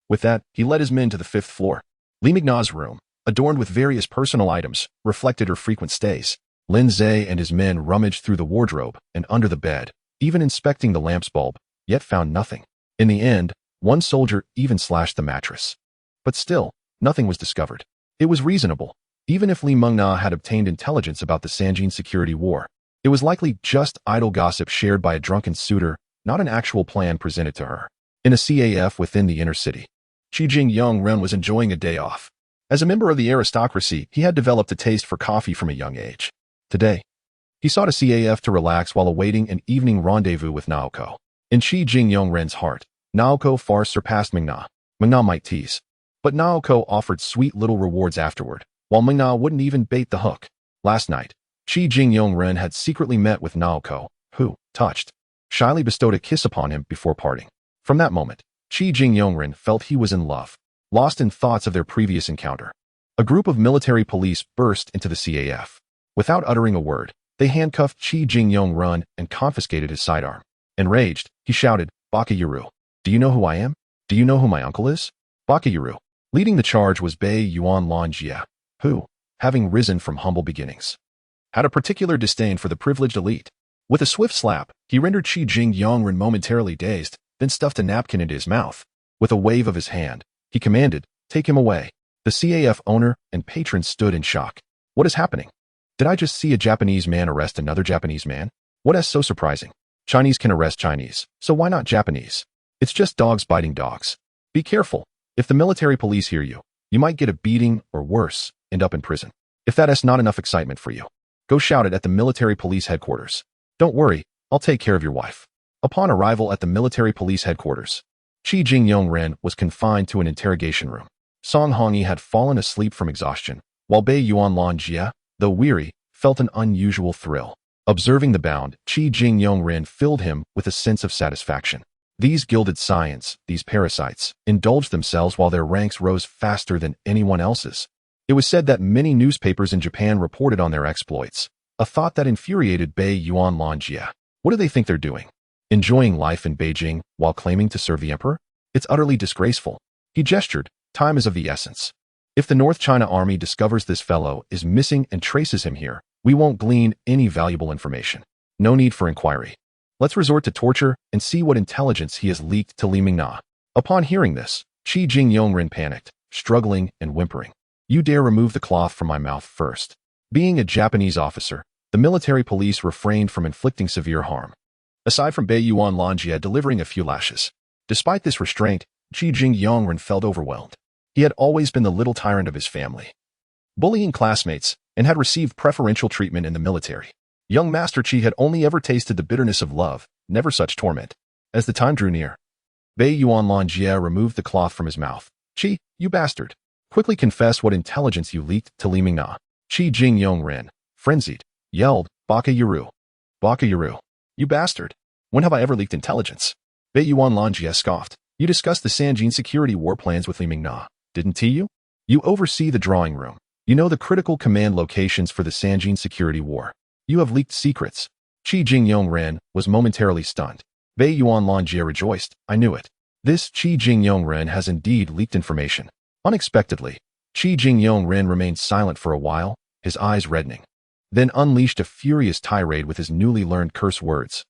With that, he led his men to the 5th floor. Li Mingna's room, adorned with various personal items, reflected her frequent stays. Lin Zhe and his men rummaged through the wardrobe and under the bed, even inspecting the lamp's bulb, yet found nothing. In the end, one soldier even slashed the mattress. But still, nothing was discovered. It was reasonable. Even if Li Mingna had obtained intelligence about the Sanjin security war, it was likely just idle gossip shared by a drunken suitor, not an actual plan presented to her. In a CAF within the inner city, Qi Jingyong-ren was enjoying a day off. As a member of the aristocracy, he had developed a taste for coffee from a young age. Today, he sought a CAF to relax while awaiting an evening rendezvous with Naoko. In Qi Jingyong-ren's heart, Naoko far surpassed Mingna. Mingna might tease, but Naoko offered sweet little rewards afterward, while Mingna wouldn't even bait the hook. Last night, Qi Jingyong-ren had secretly met with Naoko, who, touched, shyly bestowed a kiss upon him before parting. From that moment, Qi Jingyong-ren felt he was in love, lost in thoughts of their previous encounter. A group of military police burst into the CAF. Without uttering a word, they handcuffed Qi Jingyong-ren and confiscated his sidearm. Enraged, he shouted, Bakayuru, do you know who I am? Do you know who my uncle is? Bakayuru. Leading the charge was Bei Yuanlan Jia, who, having risen from humble beginnings, had a particular disdain for the privileged elite. With a swift slap, he rendered Qi Jingyong-ren momentarily dazed, then stuffed a napkin into his mouth. With a wave of his hand, he commanded, take him away. The CAF owner and patron stood in shock. What is happening? Did I just see a Japanese man arrest another Japanese man? What is so surprising? Chinese can arrest Chinese, so why not Japanese? It's just dogs biting dogs. Be careful. If the military police hear you, you might get a beating or worse, end up in prison. If that is not enough excitement for you, go shout it at the military police headquarters. Don't worry, I'll take care of your wife. Upon arrival at the military police headquarters, Qi Jingyong-ren was confined to an interrogation room. Song Hongyi had fallen asleep from exhaustion, while Bei Yuanlan Jia, though weary, felt an unusual thrill. Observing the bound, Qi Jingyong-ren filled him with a sense of satisfaction. These gilded scions, these parasites, indulged themselves while their ranks rose faster than anyone else's. It was said that many newspapers in Japan reported on their exploits, a thought that infuriated Bei Yuanlan Jia. What do they think they're doing? Enjoying life in Beijing while claiming to serve the emperor? It's utterly disgraceful. He gestured, time is of the essence. If the North China Army discovers this fellow is missing and traces him here, we won't glean any valuable information. No need for inquiry. Let's resort to torture and see what intelligence he has leaked to Li Mingna. Upon hearing this, Qi Jingyong-ren panicked, struggling and whimpering. You dare remove the cloth from my mouth first. Being a Japanese officer, the military police refrained from inflicting severe harm, aside from Bei Yuanlan Jia delivering a few lashes. Despite this restraint, Qi Jingyong-ren felt overwhelmed. He had always been the little tyrant of his family, bullying classmates, and had received preferential treatment in the military. Young Master Qi had only ever tasted the bitterness of love, never such torment. As the time drew near, Bei Yuanlan Jia removed the cloth from his mouth. Qi, you bastard. Quickly confess what intelligence you leaked to Li Mingna. Qi Jingyong-ren, frenzied, yelled, Bakayuru. Bakayuru. You bastard. When have I ever leaked intelligence? Bei Yuanlan Jia scoffed. You discussed the Sanjin security war plans with Li Mingna, didn't you? You oversee the drawing room. You know the critical command locations for the Sanjin security war. You have leaked secrets. Qi Jingyong-ren was momentarily stunned. Bei Yuanlan Jia rejoiced. I knew it. This Qi Jingyong-ren has indeed leaked information. Unexpectedly, Qi Jingyong-ren remained silent for a while, his eyes reddening. Then unleashed a furious tirade with his newly learned curse words.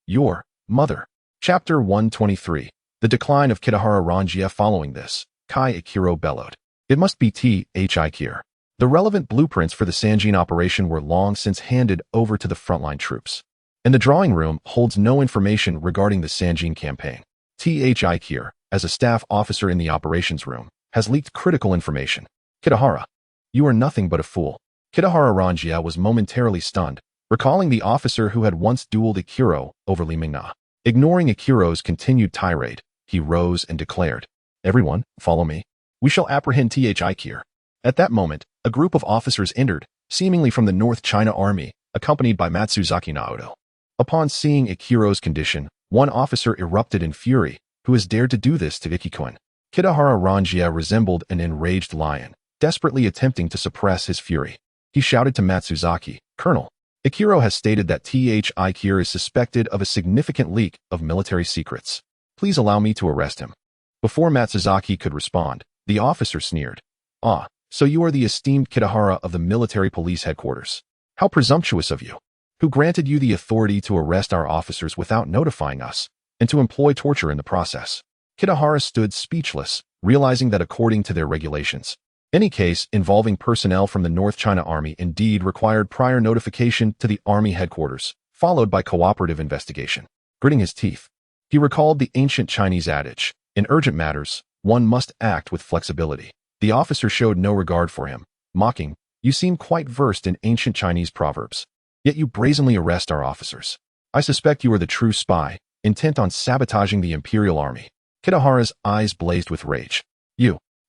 Your mother. Chapter 123. The decline of Kitahara Ranjia. Following this, Kai Ikiro bellowed. It must be T.H.I.Kir. The relevant blueprints for the Sanjin operation were long since handed over to the frontline troops. And the drawing room holds no information regarding the Sanjin campaign. T.H.I.Kir, as a staff officer in the operations room, has leaked critical information. Kitahara, you are nothing but a fool. Kitahara Ranjia was momentarily stunned, recalling the officer who had once dueled Ikiro over Li Mingna. Ignoring Ikiro's continued tirade, he rose and declared, "Everyone, follow me. We shall apprehend T.H.I.Kir." At that moment, a group of officers entered, seemingly from the North China Army, accompanied by Matsuzaki Naoto. Upon seeing Ikiro's condition, one officer erupted in fury, who has dared to do this to Ikikun. Kitahara Ranjia resembled an enraged lion, desperately attempting to suppress his fury. He shouted to Matsuzaki, "Colonel, Ikiro has stated that T.H.I.Kir is suspected of a significant leak of military secrets. Please allow me to arrest him." Before Matsuzaki could respond, the officer sneered. "Ah, so you are the esteemed Kitahara of the military police headquarters. How presumptuous of you. Who granted you the authority to arrest our officers without notifying us, and to employ torture in the process?" Kitahara stood speechless, realizing that according to their regulations, any case involving personnel from the North China Army indeed required prior notification to the Army headquarters, followed by cooperative investigation. Gritting his teeth, he recalled the ancient Chinese adage, "In urgent matters, one must act with flexibility." The officer showed no regard for him, mocking, "You seem quite versed in ancient Chinese proverbs. Yet you brazenly arrest our officers. I suspect you are the true spy, intent on sabotaging the Imperial Army." Kitahara's eyes blazed with rage.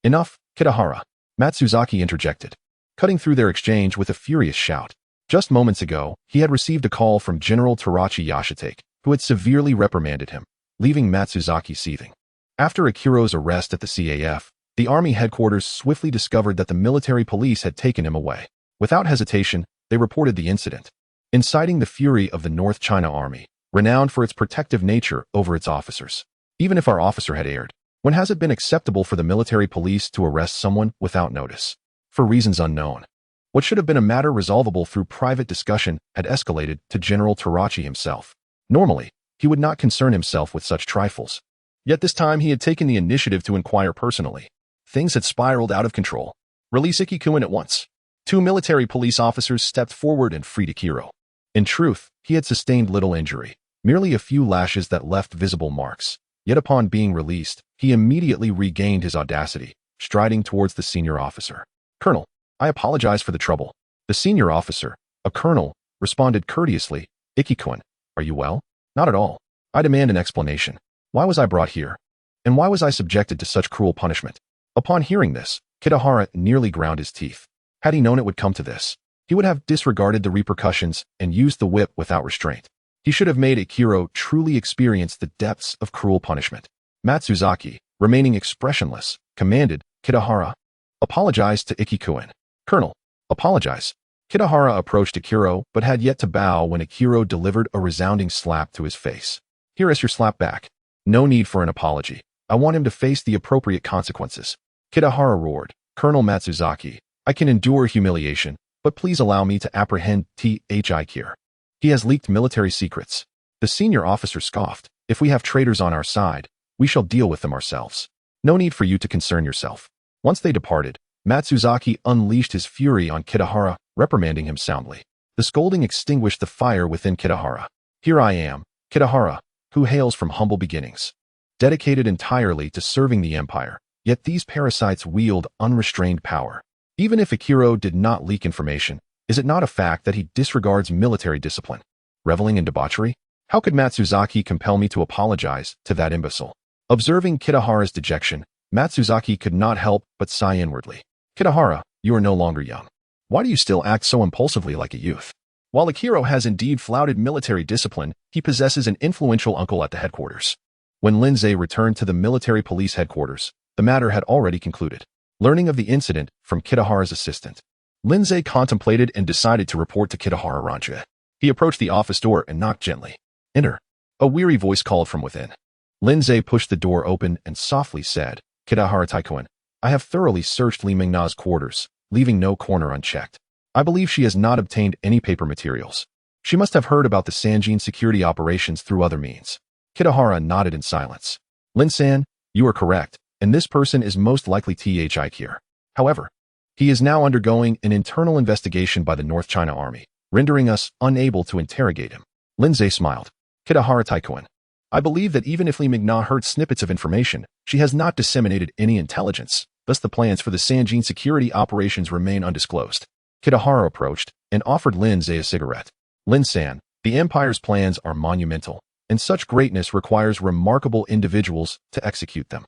Enough, Kitahara," Matsuzaki interjected, cutting through their exchange with a furious shout. Just moments ago, he had received a call from General Tarachi Yashitake, who had severely reprimanded him, leaving Matsuzaki seething. After Ikiro's arrest at the CAF, the Army headquarters swiftly discovered that the military police had taken him away. Without hesitation, they reported the incident, inciting the fury of the North China Army, renowned for its protective nature over its officers. Even if our officer had erred, when has it been acceptable for the military police to arrest someone without notice? For reasons unknown. What should have been a matter resolvable through private discussion had escalated to General Tarachi himself. Normally, he would not concern himself with such trifles. Yet this time he had taken the initiative to inquire personally. Things had spiraled out of control. "Release Ikikuin at once." Two military police officers stepped forward and freed Ikiro. In truth, he had sustained little injury, merely a few lashes that left visible marks. Yet upon being released, he immediately regained his audacity, striding towards the senior officer. "Colonel, I apologize for the trouble." The senior officer, a colonel, responded courteously, "Ikikun, are you well?" "Not at all. I demand an explanation. Why was I brought here? And why was I subjected to such cruel punishment?" Upon hearing this, Kitahara nearly ground his teeth. Had he known it would come to this, he would have disregarded the repercussions and used the whip without restraint. He should have made Ikiro truly experience the depths of cruel punishment. Matsuzaki, remaining expressionless, commanded, "Kitahara, apologize to Ikikuin." "Colonel, apologize." Kitahara approached Ikiro but had yet to bow when Ikiro delivered a resounding slap to his face. "Here is your slap back. No need for an apology. I want him to face the appropriate consequences." Kitahara roared, "Colonel Matsuzaki, I can endure humiliation, but please allow me to apprehend T.H.I.Kir. He has leaked military secrets." The senior officer scoffed, "If we have traitors on our side, we shall deal with them ourselves. No need for you to concern yourself." Once they departed, Matsuzaki unleashed his fury on Kitahara, reprimanding him soundly. The scolding extinguished the fire within Kitahara. "Here I am, Kitahara, who hails from humble beginnings, dedicated entirely to serving the empire, yet these parasites wield unrestrained power. Even if Ikiro did not leak information, is it not a fact that he disregards military discipline? Reveling in debauchery? How could Matsuzaki compel me to apologize to that imbecile?" Observing Kitahara's dejection, Matsuzaki could not help but sigh inwardly. "Kitahara, you are no longer young. Why do you still act so impulsively like a youth?" While Ikiro has indeed flouted military discipline, he possesses an influential uncle at the headquarters. When Lindsay returned to the military police headquarters, the matter had already concluded. Learning of the incident from Kitahara's assistant, Lindsay contemplated and decided to report to Kitahara Ranjia. He approached the office door and knocked gently. "Enter." A weary voice called from within. Lindsay pushed the door open and softly said, Kitahara Taikuan, I have thoroughly searched Li Mingna's quarters, leaving no corner unchecked. I believe she has not obtained any paper materials. She must have heard about the Sanjin security operations through other means. Kitahara nodded in silence. Lin-san, you are correct, and this person is most likely Thi here. However, he is now undergoing an internal investigation by the North China Army, rendering us unable to interrogate him. Lindsay smiled. Kitahara Taikuan, I believe that even if Li Mingna heard snippets of information, she has not disseminated any intelligence, thus the plans for the Sanjin security operations remain undisclosed. Kitahara approached and offered Lindsay a cigarette. Lin-san, the Empire's plans are monumental, and such greatness requires remarkable individuals to execute them.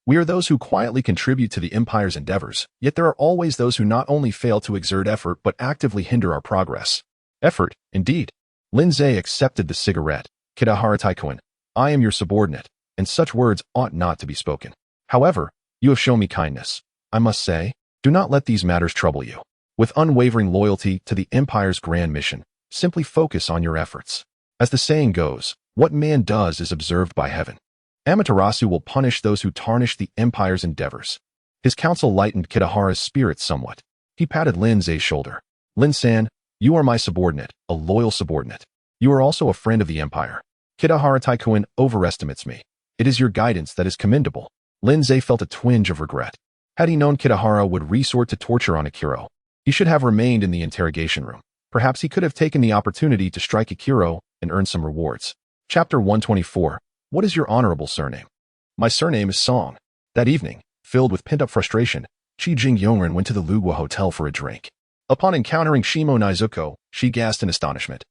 We are those who quietly contribute to the Empire's endeavors, yet there are always those who not only fail to exert effort but actively hinder our progress. Effort, indeed. Lindsay accepted the cigarette. Kitahara Taikuan, I am your subordinate, and such words ought not to be spoken. However, you have shown me kindness. I must say, do not let these matters trouble you. With unwavering loyalty to the Empire's grand mission, simply focus on your efforts. As the saying goes, what man does is observed by heaven. Amaterasu will punish those who tarnish the Empire's endeavors. His counsel lightened Kitahara's spirits somewhat. He patted Lindsay's shoulder. Lin-san, you are my subordinate, a loyal subordinate. You are also a friend of the Empire. Kitahara Taikuan overestimates me. It is your guidance that is commendable. Lindsay felt a twinge of regret. Had he known Kitahara would resort to torture on Akiro, he should have remained in the interrogation room. Perhaps he could have taken the opportunity to strike Akiro and earn some rewards. Chapter 124. What is your honorable surname? My surname is Song. That evening, filled with pent-up frustration, Chi Jing Yongren went to the Lugua Hotel for a drink. Upon encountering Shimo Naizuko, she gasped in astonishment,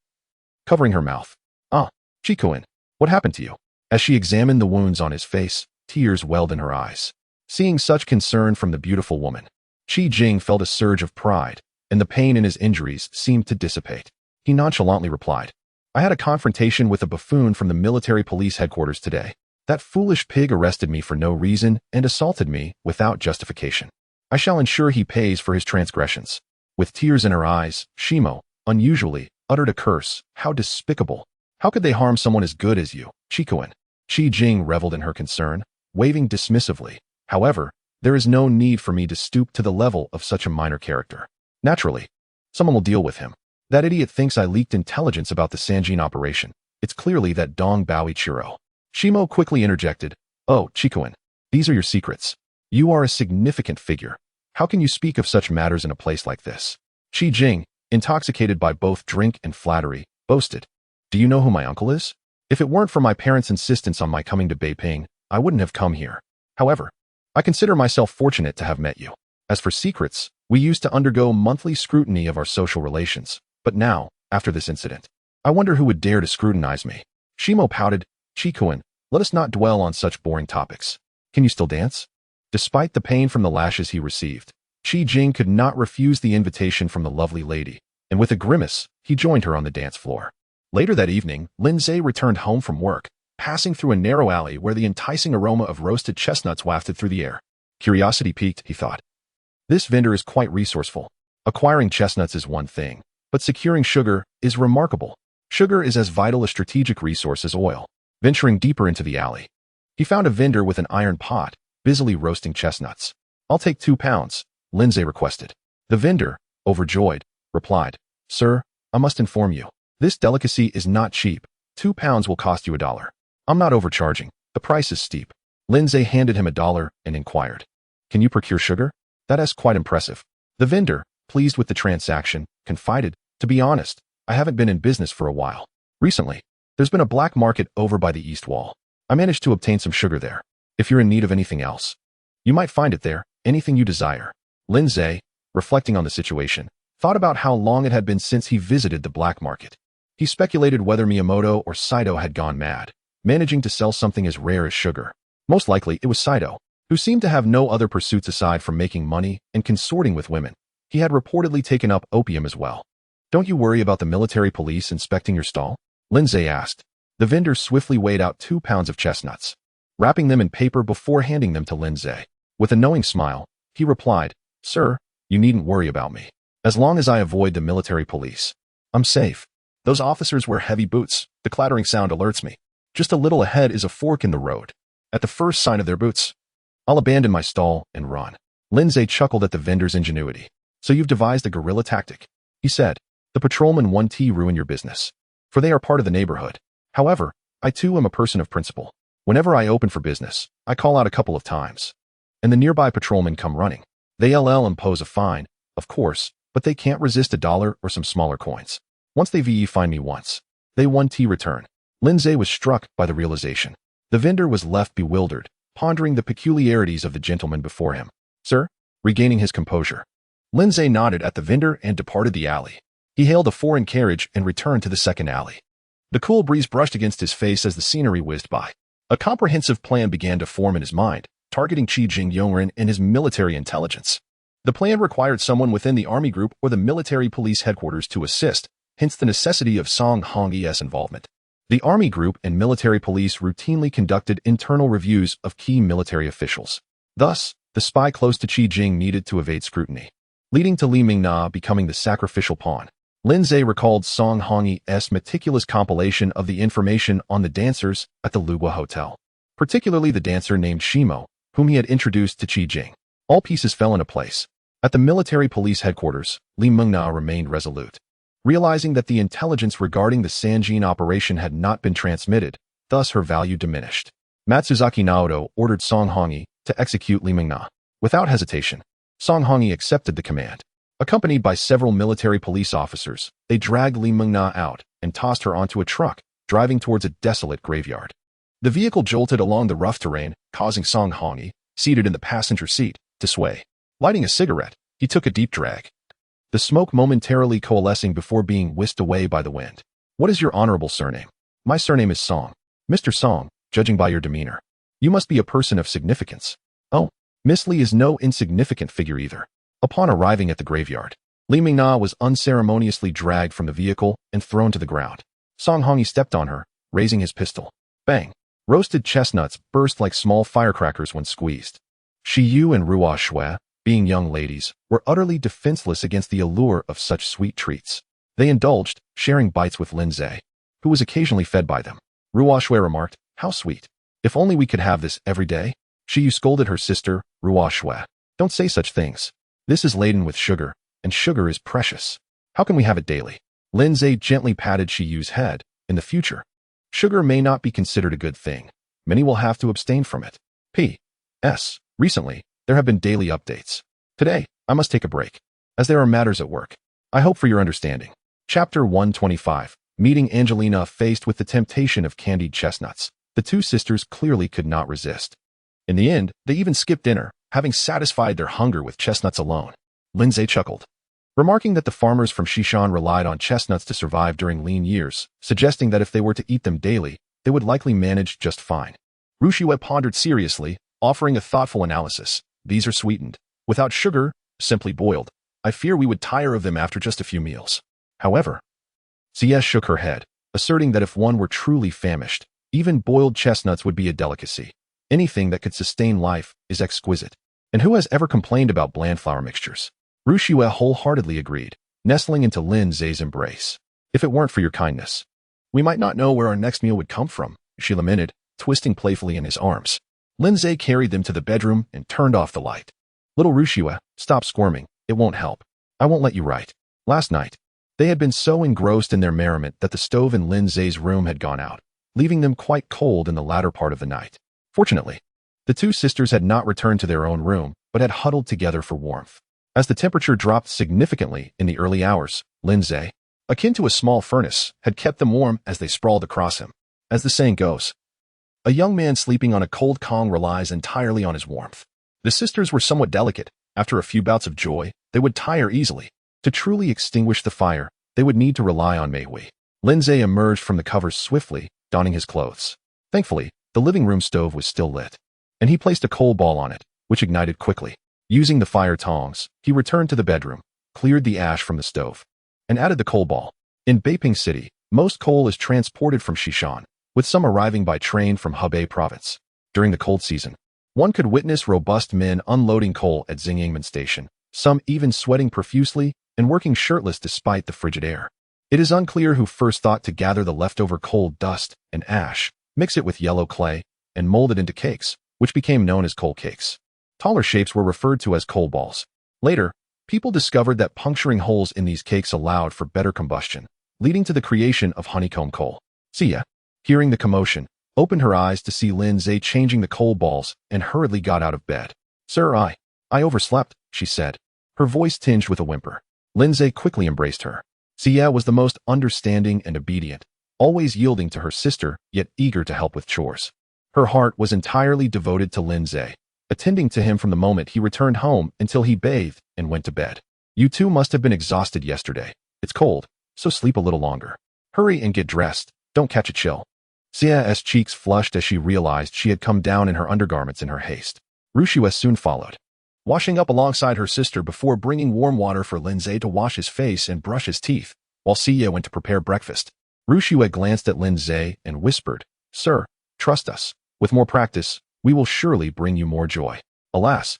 covering her mouth. Ah, Chikuin, what happened to you? As she examined the wounds on his face, tears welled in her eyes. Seeing such concern from the beautiful woman, Chi Jing felt a surge of pride, and the pain in his injuries seemed to dissipate. He nonchalantly replied, I had a confrontation with a buffoon from the military police headquarters today. That foolish pig arrested me for no reason and assaulted me without justification. I shall ensure he pays for his transgressions. With tears in her eyes, Shimo, unusually, uttered a curse. How despicable. How could they harm someone as good as you, Chikuin? Chi Jing reveled in her concern, waving dismissively. However, there is no need for me to stoop to the level of such a minor character. Naturally, someone will deal with him. That idiot thinks I leaked intelligence about the Sanjin operation. It's clearly that Dong Baoichiro. Shimo quickly interjected, Oh, Chikuin, these are your secrets. You are a significant figure. How can you speak of such matters in a place like this? Chi Jing, intoxicated by both drink and flattery, boasted, Do you know who my uncle is? If it weren't for my parents' insistence on my coming to Beiping, I wouldn't have come here. However, I consider myself fortunate to have met you. As for secrets, we used to undergo monthly scrutiny of our social relations. But now, after this incident, I wonder who would dare to scrutinize me. Shimo pouted, Chikuin, let us not dwell on such boring topics. Can you still dance? Despite the pain from the lashes he received, Chi Jing could not refuse the invitation from the lovely lady, and with a grimace, he joined her on the dance floor. Later that evening, Lindsay returned home from work, passing through a narrow alley where the enticing aroma of roasted chestnuts wafted through the air. Curiosity piqued, he thought. This vendor is quite resourceful. Acquiring chestnuts is one thing, but securing sugar is remarkable. Sugar is as vital a strategic resource as oil. Venturing deeper into the alley, he found a vendor with an iron pot, busily roasting chestnuts. I'll take 2 pounds, Lindsay requested. The vendor, overjoyed, replied, Sir, I must inform you, this delicacy is not cheap. 2 pounds will cost you $1. I'm not overcharging. The price is steep. Lindsay handed him $1 and inquired, Can you procure sugar? That is quite impressive. The vendor, pleased with the transaction, confided, To be honest, I haven't been in business for a while. Recently, there's been a black market over by the east wall. I managed to obtain some sugar there. If you're in need of anything else, you might find it there, anything you desire. Lindsay, reflecting on the situation, thought about how long it had been since he visited the black market. He speculated whether Miyamoto or Saito had gone mad, managing to sell something as rare as sugar. Most likely it was Saito, who seemed to have no other pursuits aside from making money and consorting with women. He had reportedly taken up opium as well. Don't you worry about the military police inspecting your stall? Lindsay asked. The vendor swiftly weighed out 2 pounds of chestnuts, wrapping them in paper before handing them to Lindsay. With a knowing smile, he replied, Sir, you needn't worry about me. As long as I avoid the military police, I'm safe. Those officers wear heavy boots. The clattering sound alerts me. Just a little ahead is a fork in the road. At the first sign of their boots, I'll abandon my stall and run. Lindsay chuckled at the vendor's ingenuity. So you've devised a guerrilla tactic, he said. The patrolmen won't ruin your business, for they are part of the neighborhood. However, I too am a person of principle. Whenever I open for business, I call out a couple of times, and the nearby patrolmen come running. They impose a fine, of course, but they can't resist $1 or some smaller coins. Once they find me once, they return. Lindsay was struck by the realization. The vendor was left bewildered, pondering the peculiarities of the gentleman before him. Sir? Regaining his composure, Lindsay nodded at the vendor and departed the alley. He hailed a foreign carriage and returned to the second alley. The cool breeze brushed against his face as the scenery whizzed by. A comprehensive plan began to form in his mind, targeting Qi Jingyongren and his military intelligence. The plan required someone within the army group or the military police headquarters to assist, hence the necessity of Song Hongyi's involvement. The army group and military police routinely conducted internal reviews of key military officials. Thus, the spy close to Qi Jing needed to evade scrutiny, leading to Li Mingna becoming the sacrificial pawn. Lindsay recalled Song Hongyi's meticulous compilation of the information on the dancers at the Lugua Hotel, particularly the dancer named Shimo, whom he had introduced to Qi Jing. All pieces fell into place. At the military police headquarters, Li Mingna remained resolute. Realizing that the intelligence regarding the Sanjin operation had not been transmitted, thus her value diminished. Matsuzaki Naoto ordered Song Hongyi to execute Li Mingna. Without hesitation, Song Hongyi accepted the command. Accompanied by several military police officers, they dragged Li Mingna out and tossed her onto a truck, driving towards a desolate graveyard. The vehicle jolted along the rough terrain, causing Song Hongyi, seated in the passenger seat, to sway. Lighting a cigarette, he took a deep drag, the smoke momentarily coalescing before being whisked away by the wind. What is your honorable surname? My surname is Song. Mr. Song, judging by your demeanor, you must be a person of significance. Oh, Miss Li is no insignificant figure either. Upon arriving at the graveyard, Li Mingna was unceremoniously dragged from the vehicle and thrown to the ground. Song Hongyi stepped on her, raising his pistol. Bang! Roasted chestnuts burst like small firecrackers when squeezed. Shi Yu and Ruo Shui, being young ladies, were utterly defenseless against the allure of such sweet treats. They indulged, sharing bites with Lindsay, who was occasionally fed by them. Ruo Shui remarked, "How sweet. If only we could have this every day." Shi Yu scolded her sister, Ruo Shui. "Don't say such things. This is laden with sugar, and sugar is precious. How can we have it daily?" Lindsay gently patted Shi Yu's head. "In the future, sugar may not be considered a good thing. Many will have to abstain from it. P.S. Recently, there have been daily updates. Today, I must take a break, as there are matters at work. I hope for your understanding." Chapter 125. Meeting Angelina. Faced with the temptation of candied chestnuts, the two sisters clearly could not resist. In the end, they even skipped dinner, having satisfied their hunger with chestnuts alone. Lindsay chuckled, remarking that the farmers from Shishan relied on chestnuts to survive during lean years, suggesting that if they were to eat them daily, they would likely manage just fine. Rushue pondered seriously, offering a thoughtful analysis. "These are sweetened, without sugar, simply boiled. I fear we would tire of them after just a few meals." However, CS shook her head, asserting that if one were truly famished, even boiled chestnuts would be a delicacy. Anything that could sustain life is exquisite. And who has ever complained about bland flour mixtures? Rushue wholeheartedly agreed, nestling into Lindsay's embrace. "If it weren't for your kindness, we might not know where our next meal would come from," she lamented, twisting playfully in his arms. Lindsay carried them to the bedroom and turned off the light. "Little Rushue, stop squirming. It won't help. I won't let you write." Last night, they had been so engrossed in their merriment that the stove in Lindsay's room had gone out, leaving them quite cold in the latter part of the night. Fortunately, the two sisters had not returned to their own room, but had huddled together for warmth. As the temperature dropped significantly in the early hours, Lindsay, akin to a small furnace, had kept them warm as they sprawled across him. As the saying goes, a young man sleeping on a cold Kong relies entirely on his warmth. The sisters were somewhat delicate. After a few bouts of joy, they would tire easily. To truly extinguish the fire, they would need to rely on Mei Hui. Lindsay emerged from the covers swiftly, donning his clothes. Thankfully, the living room stove was still lit, and he placed a coal ball on it, which ignited quickly. Using the fire tongs, he returned to the bedroom, cleared the ash from the stove, and added the coal ball. In Beiping City, most coal is transported from Shishan, with some arriving by train from Hebei province. During the cold season, one could witness robust men unloading coal at Xingyangmen Station, some even sweating profusely and working shirtless despite the frigid air. It is unclear who first thought to gather the leftover coal dust and ash, Mix it with yellow clay, and mold it into cakes, which became known as coal cakes. Taller shapes were referred to as coal balls. Later, people discovered that puncturing holes in these cakes allowed for better combustion, leading to the creation of honeycomb coal. Sia, hearing the commotion, opened her eyes to see Lindsay changing the coal balls and hurriedly got out of bed. "Sir, I overslept," she said, her voice tinged with a whimper. Lindsay quickly embraced her. Sia was the most understanding and obedient, always yielding to her sister, yet eager to help with chores. Her heart was entirely devoted to Lindsay, attending to him from the moment he returned home until he bathed and went to bed. "You two must have been exhausted yesterday. It's cold, so sleep a little longer. Hurry and get dressed. Don't catch a chill." Sia's cheeks flushed as she realized she had come down in her undergarments in her haste. Rushua soon followed, washing up alongside her sister before bringing warm water for Lindsay to wash his face and brush his teeth, while Sia went to prepare breakfast. Rushua glanced at Lindsay and whispered, "Sir, trust us. With more practice, we will surely bring you more joy." Alas,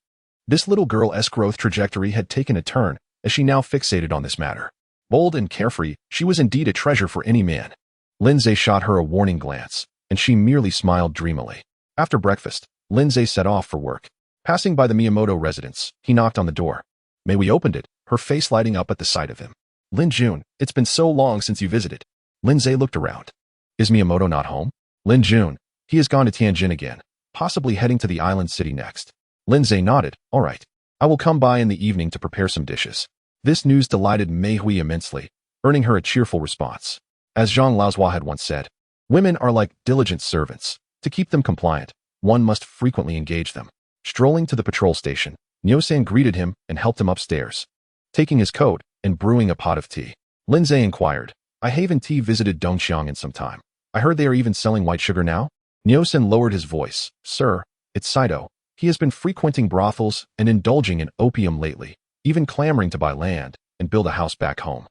this little girl's growth trajectory had taken a turn as she now fixated on this matter. Bold and carefree, she was indeed a treasure for any man. Lindsay shot her a warning glance, and she merely smiled dreamily. After breakfast, Lindsay set off for work. Passing by the Miyamoto residence, he knocked on the door. "May we open it?" her face lighting up at the sight of him. "Lin Jun, it's been so long since you visited." Lindsay looked around. "Is Miyamoto not home?" "Lin Jun, he has gone to Tianjin again, possibly heading to the island city next." Lindsay nodded. "All right. I will come by in the evening to prepare some dishes." This news delighted Mei Hui immensely, earning her a cheerful response. As Zhang Laozhua had once said, "Women are like diligent servants. To keep them compliant, one must frequently engage them." Strolling to the patrol station, Nyo-san greeted him and helped him upstairs. Taking his coat and brewing a pot of tea, Lindsay inquired, "I haven't visited Dongxiang in some time. I heard they are even selling white sugar now?" Nyo-san lowered his voice. "Sir, it's Saito. He has been frequenting brothels and indulging in opium lately, even clamoring to buy land and build a house back home.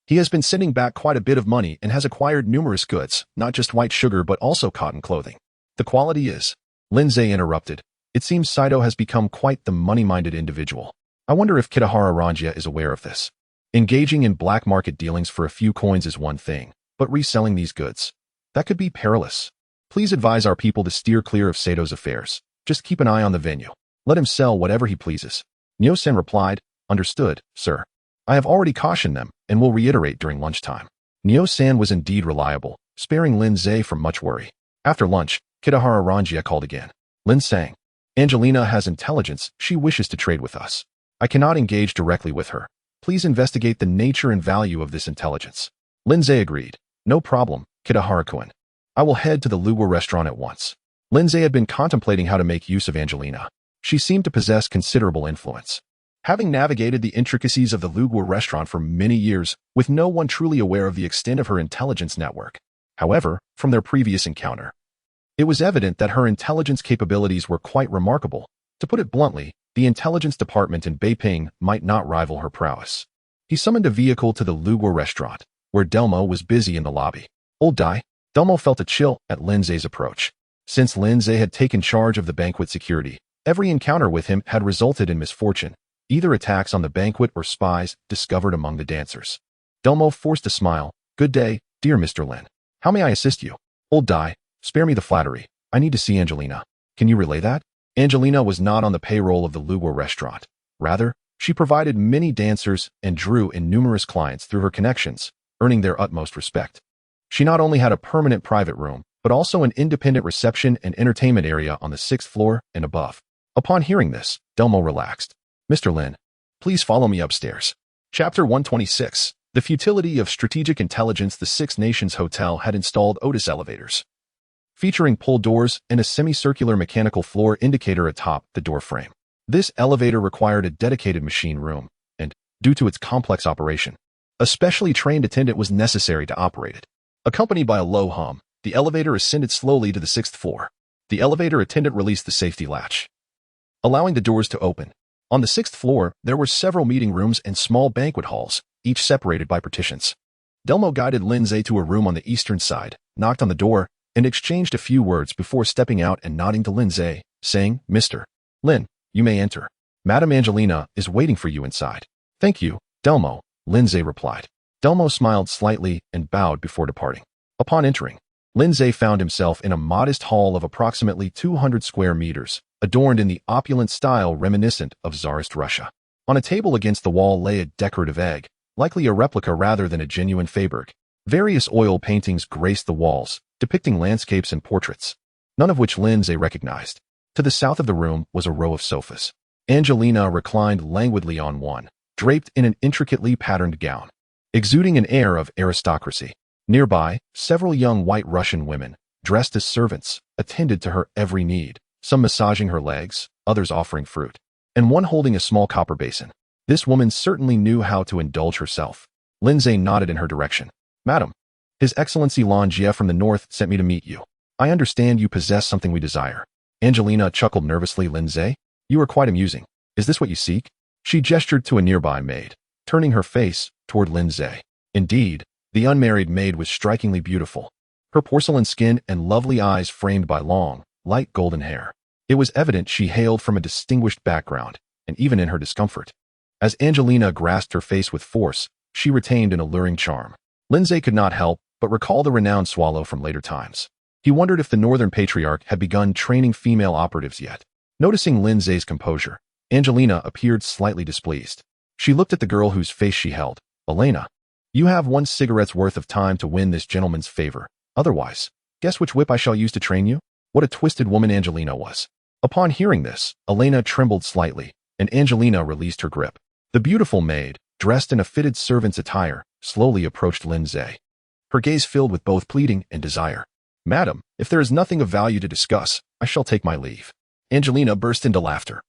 He has been sending back quite a bit of money and has acquired numerous goods, not just white sugar but also cotton clothing. The quality is..." Lindsay interrupted. "It seems Saito has become quite the money-minded individual. I wonder if Kitahara Ranjia is aware of this. Engaging in black market dealings for a few coins is one thing, but reselling these goods, that could be perilous. Please advise our people to steer clear of Saito's affairs. Just keep an eye on the venue. Let him sell whatever he pleases." Nyo-san replied, "Understood, sir. I have already cautioned them and will reiterate during lunchtime." Nyo-san was indeed reliable, sparing Lindsay from much worry. After lunch, Kitahara Ranjia called again. "Lin sang. Angelina has intelligence. She wishes to trade with us. I cannot engage directly with her. Please investigate the nature and value of this intelligence." Lindsay agreed. "No problem, Kitahara-kun. I will head to the Lugua restaurant at once." Lindsay had been contemplating how to make use of Angelina. She seemed to possess considerable influence. Having navigated the intricacies of the Lugua restaurant for many years, with no one truly aware of the extent of her intelligence network. However, from their previous encounter, it was evident that her intelligence capabilities were quite remarkable. To put it bluntly, the intelligence department in Beiping might not rival her prowess. He summoned a vehicle to the Lugua restaurant, where Delmo was busy in the lobby. "Old Dai." Delmo felt a chill at Lindsay's approach. Since Lindsay had taken charge of the banquet security, every encounter with him had resulted in misfortune, either attacks on the banquet or spies discovered among the dancers. Delmo forced a smile. "Good day, dear Mr. Lin. How may I assist you?" "Old Dai, spare me the flattery. I need to see Angelina." "Can you relay that?" Angelina was not on the payroll of the Lugua restaurant. Rather, she provided many dancers and drew in numerous clients through her connections, earning their utmost respect. She not only had a permanent private room, but also an independent reception and entertainment area on the 6th floor and above. Upon hearing this, Delmo relaxed. "Mr. Lin, please follow me upstairs." Chapter 126. The futility of strategic intelligence. The Six Nations Hotel had installed Otis elevators, featuring pull doors and a semicircular mechanical floor indicator atop the door frame. This elevator required a dedicated machine room, and, due to its complex operation, a specially trained attendant was necessary to operate it. Accompanied by a low hum, the elevator ascended slowly to the 6th floor. The elevator attendant released the safety latch, allowing the doors to open. On the 6th floor, there were several meeting rooms and small banquet halls, each separated by partitions. Delmo guided Lindsay to a room on the eastern side, knocked on the door, and exchanged a few words before stepping out and nodding to Lindsay, saying, "Mr. Lin, you may enter. Madame Angelina is waiting for you inside." "Thank you, Delmo," Lindsay replied. Delmo smiled slightly and bowed before departing. Upon entering, Lindsay found himself in a modest hall of approximately 200 square meters, adorned in the opulent style reminiscent of Tsarist Russia. On a table against the wall lay a decorative egg, likely a replica rather than a genuine Freiburg. Various oil paintings graced the walls, depicting landscapes and portraits, none of which Lindsay recognized. To the south of the room was a row of sofas. Angelina reclined languidly on one, draped in an intricately patterned gown, exuding an air of aristocracy. Nearby, several young White Russian women, dressed as servants, attended to her every need, some massaging her legs, others offering fruit, and one holding a small copper basin. This woman certainly knew how to indulge herself. Lindsay nodded in her direction. "Madam, His Excellency Longia from the north sent me to meet you. I understand you possess something we desire." Angelina chuckled nervously. "Lindsay, you are quite amusing. Is this what you seek?" She gestured to a nearby maid, turning her face toward Lindsay. Indeed, the unmarried maid was strikingly beautiful, her porcelain skin and lovely eyes framed by long, light golden hair. It was evident she hailed from a distinguished background, and even in her discomfort, as Angelina grasped her face with force, she retained an alluring charm. Lindsay could not help but recall the renowned Swallow from later times. He wondered if the Northern Patriarch had begun training female operatives yet. Noticing Lindsay's composure, Angelina appeared slightly displeased. She looked at the girl whose face she held. "Elena, you have 1 cigarette's worth of time to win this gentleman's favor. Otherwise, guess which whip I shall use to train you?" What a twisted woman Angelina was. Upon hearing this, Elena trembled slightly, and Angelina released her grip. The beautiful maid, dressed in a fitted servant's attire, slowly approached Lindsay, her gaze filled with both pleading and desire. "Madam, if there is nothing of value to discuss, I shall take my leave." Angelina burst into laughter,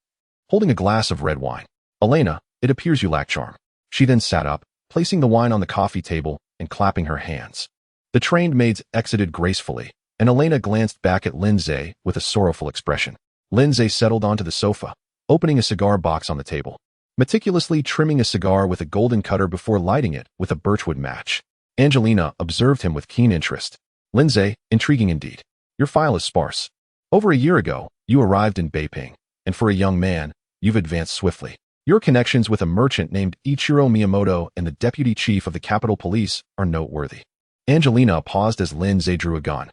holding a glass of red wine. "Elena, it appears you lack charm." She then sat up, placing the wine on the coffee table and clapping her hands. The trained maids exited gracefully, and Elena glanced back at Lindsay with a sorrowful expression. Lindsay settled onto the sofa, opening a cigar box on the table, meticulously trimming a cigar with a golden cutter before lighting it with a birchwood match. Angelina observed him with keen interest. "Lindsay, intriguing indeed. Your file is sparse. Over a year ago, you arrived in Beiping, and for a young man, you've advanced swiftly. Your connections with a merchant named Ichiro Miyamoto and the deputy chief of the Capitol Police are noteworthy." Angelina paused as Lindsay drew a gun,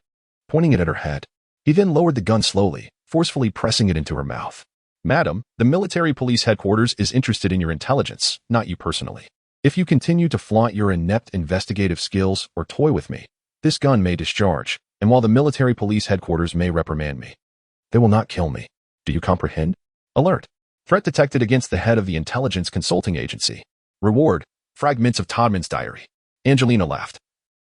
pointing it at her head. He then lowered the gun slowly, forcefully pressing it into her mouth. "Madam, the military police headquarters is interested in your intelligence, not you personally. If you continue to flaunt your inept investigative skills or toy with me, this gun may discharge, and while the military police headquarters may reprimand me, they will not kill me. Do you comprehend? Alert. Threat detected against the head of the Intelligence Consulting Agency. Reward, fragments of Todman's diary." Angelina laughed,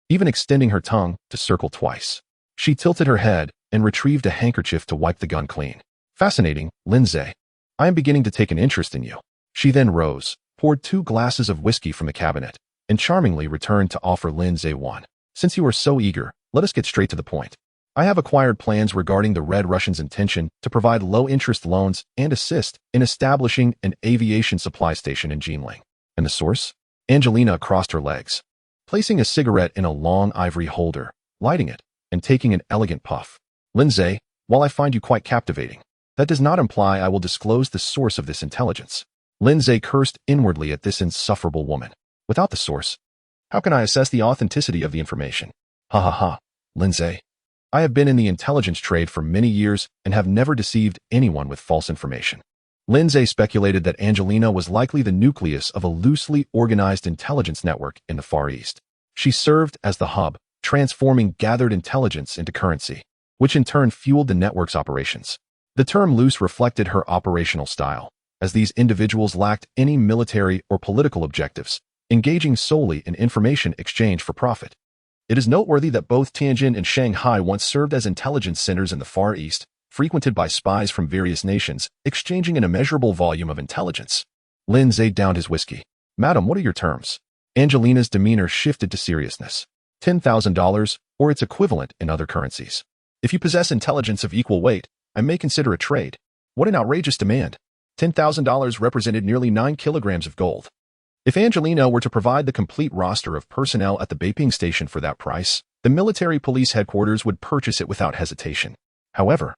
even extending her tongue to circle twice. She tilted her head and retrieved a handkerchief to wipe the gun clean. "Fascinating, Lindsay. I am beginning to take an interest in you." She then rose, poured 2 glasses of whiskey from the cabinet, and charmingly returned to offer Lindsay one. "Since you are so eager, let us get straight to the point. I have acquired plans regarding the Red Russians' intention to provide low-interest loans and assist in establishing an aviation supply station in Jinling. And the source?" Angelina crossed her legs, placing a cigarette in a long ivory holder, lighting it, and taking an elegant puff. "Lindsay, while I find you quite captivating, that does not imply I will disclose the source of this intelligence." Lindsay cursed inwardly at this insufferable woman. "Without the source, how can I assess the authenticity of the information?" "Ha ha ha, Lindsay. I have been in the intelligence trade for many years and have never deceived anyone with false information." Lindsay speculated that Angelina was likely the nucleus of a loosely organized intelligence network in the Far East. She served as the hub, transforming gathered intelligence into currency, which in turn fueled the network's operations. The term loose reflected her operational style, as these individuals lacked any military or political objectives, engaging solely in information exchange for profit. It is noteworthy that both Tianjin and Shanghai once served as intelligence centers in the Far East, frequented by spies from various nations, exchanging an immeasurable volume of intelligence. Lindsay downed his whiskey. "Madam, what are your terms?" Angelina's demeanor shifted to seriousness. $10,000, or its equivalent in other currencies. "If you possess intelligence of equal weight, I may consider a trade." What an outrageous demand. $10,000 represented nearly 9 kilograms of gold. If Angelina were to provide the complete roster of personnel at the Beiping Station for that price, the military police headquarters would purchase it without hesitation. However,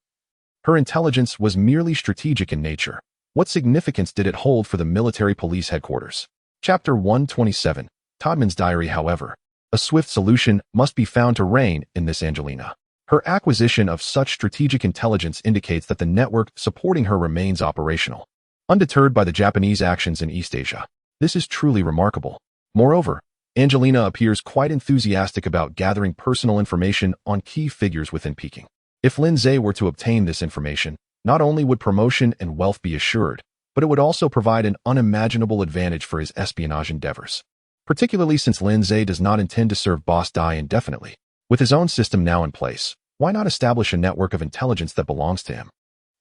her intelligence was merely strategic in nature. What significance did it hold for the military police headquarters? Chapter 127, Todman's Diary. However, A swift solution must be found to rein in this Angelina. Her acquisition of such strategic intelligence indicates that the network supporting her remains operational, undeterred by the Japanese actions in East Asia. This is truly remarkable. Moreover, Angelina appears quite enthusiastic about gathering personal information on key figures within Peking. If Lin Zhe were to obtain this information, not only would promotion and wealth be assured, but it would also provide an unimaginable advantage for his espionage endeavors. Particularly since Lin Zhe does not intend to serve Boss Dai indefinitely. With his own system now in place, why not establish a network of intelligence that belongs to him?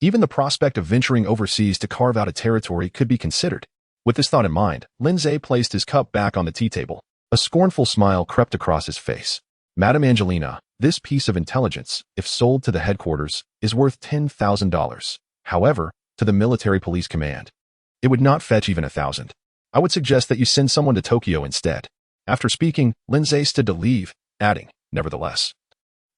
Even the prospect of venturing overseas to carve out a territory could be considered. With this thought in mind, Lin Zhe placed his cup back on the tea table. A scornful smile crept across his face. Madam Angelina, this piece of intelligence, if sold to the headquarters, is worth $10,000. However, to the military police command, it would not fetch even 1,000. I would suggest that you send someone to Tokyo instead. After speaking, Lin Zhe stood to leave, adding, nevertheless,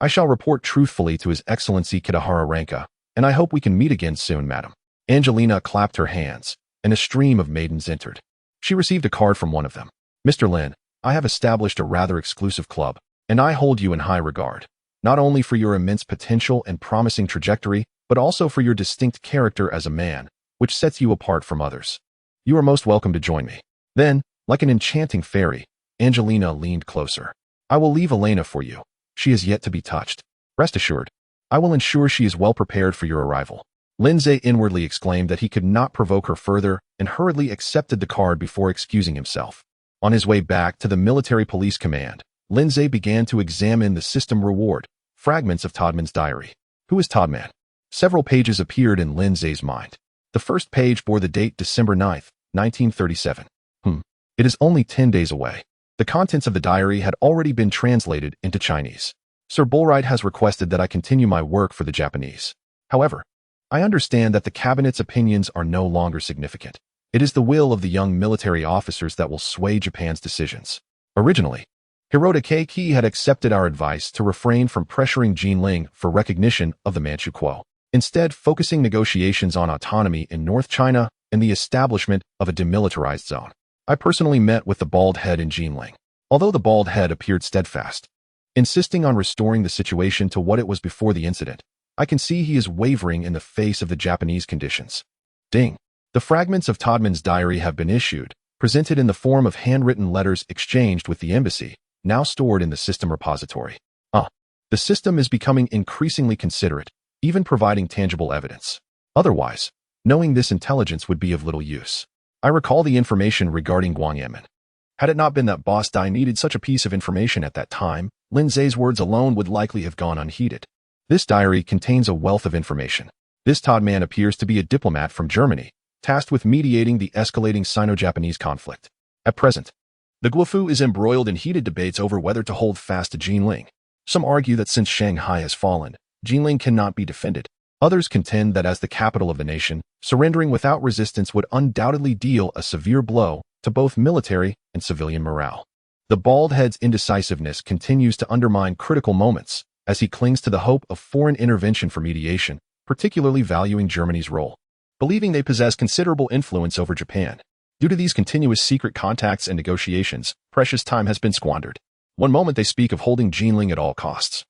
I shall report truthfully to His Excellency Kitahara Ranka, and I hope we can meet again soon, madam. Angelina clapped her hands, and a stream of maidens entered. She received a card from one of them. Mr. Lin, I have established a rather exclusive club, and I hold you in high regard, not only for your immense potential and promising trajectory, but also for your distinct character as a man, which sets you apart from others. You are most welcome to join me. Then, like an enchanting fairy, Angelina leaned closer. I will leave Elena for you. She is yet to be touched. Rest assured, I will ensure she is well prepared for your arrival. Lin Zhe inwardly exclaimed that he could not provoke her further and hurriedly accepted the card before excusing himself. On his way back to the military police command, Lin Zhe began to examine the system reward, fragments of Todman's diary. Who is Todman? Several pages appeared in Lin Zhe's mind. The first page bore the date December 9th, 1937. It is only 10 days away. The contents of the diary had already been translated into Chinese. Sir Bullwright has requested that I continue my work for the Japanese. However, I understand that the cabinet's opinions are no longer significant. It is the will of the young military officers that will sway Japan's decisions. Originally, Hirota Keiki had accepted our advice to refrain from pressuring Jinling for recognition of the Manchu Kuo, instead focusing negotiations on autonomy in North China and the establishment of a demilitarized zone. I personally met with the bald head in Jinling, although the bald head appeared steadfast, insisting on restoring the situation to what it was before the incident. I can see he is wavering in the face of the Japanese conditions. Ding. The fragments of Todman's diary have been issued, presented in the form of handwritten letters exchanged with the embassy, now stored in the system repository. The system is becoming increasingly considerate, even providing tangible evidence. Otherwise, knowing this intelligence would be of little use. I recall the information regarding Guang Yemen. Had it not been that Boss Dai needed such a piece of information at that time, Lin Zhe's words alone would likely have gone unheeded. This diary contains a wealth of information. This Todman appears to be a diplomat from Germany, tasked with mediating the escalating Sino-Japanese conflict. At present, the Guofu is embroiled in heated debates over whether to hold fast to Jinling. Some argue that since Shanghai has fallen, Jinling cannot be defended. Others contend that as the capital of the nation, surrendering without resistance would undoubtedly deal a severe blow to both military and civilian morale. The bald head's indecisiveness continues to undermine critical moments as he clings to the hope of foreign intervention for mediation, particularly valuing Germany's role, believing they possess considerable influence over Japan. Due to these continuous secret contacts and negotiations, precious time has been squandered. One moment they speak of holding Jinling at all costs.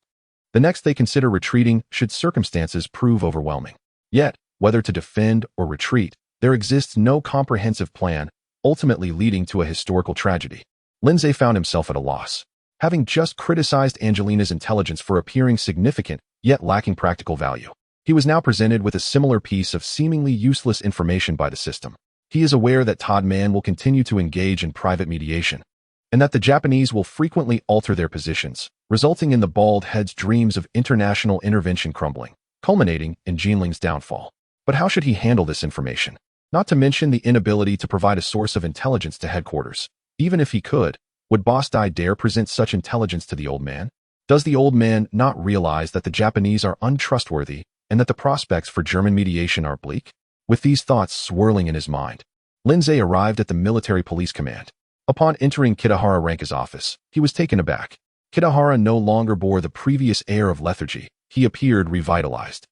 The next they consider retreating should circumstances prove overwhelming. Yet, whether to defend or retreat, there exists no comprehensive plan, ultimately leading to a historical tragedy. Lin Zhe found himself at a loss. Having just criticized Angelina's intelligence for appearing significant, yet lacking practical value, he was now presented with a similar piece of seemingly useless information by the system. He is aware that Todman will continue to engage in private mediation, and that the Japanese will frequently alter their positions, resulting in the bald head's dreams of international intervention crumbling, culminating in Jinling's downfall. But how should he handle this information? Not to mention the inability to provide a source of intelligence to headquarters. Even if he could, would Boss Dai dare present such intelligence to the old man? Does the old man not realize that the Japanese are untrustworthy and that the prospects for German mediation are bleak? With these thoughts swirling in his mind, Lin Zhe arrived at the military police command. Upon entering Kitahara Ranka's office, he was taken aback. Kitahara no longer bore the previous air of lethargy. He appeared revitalized,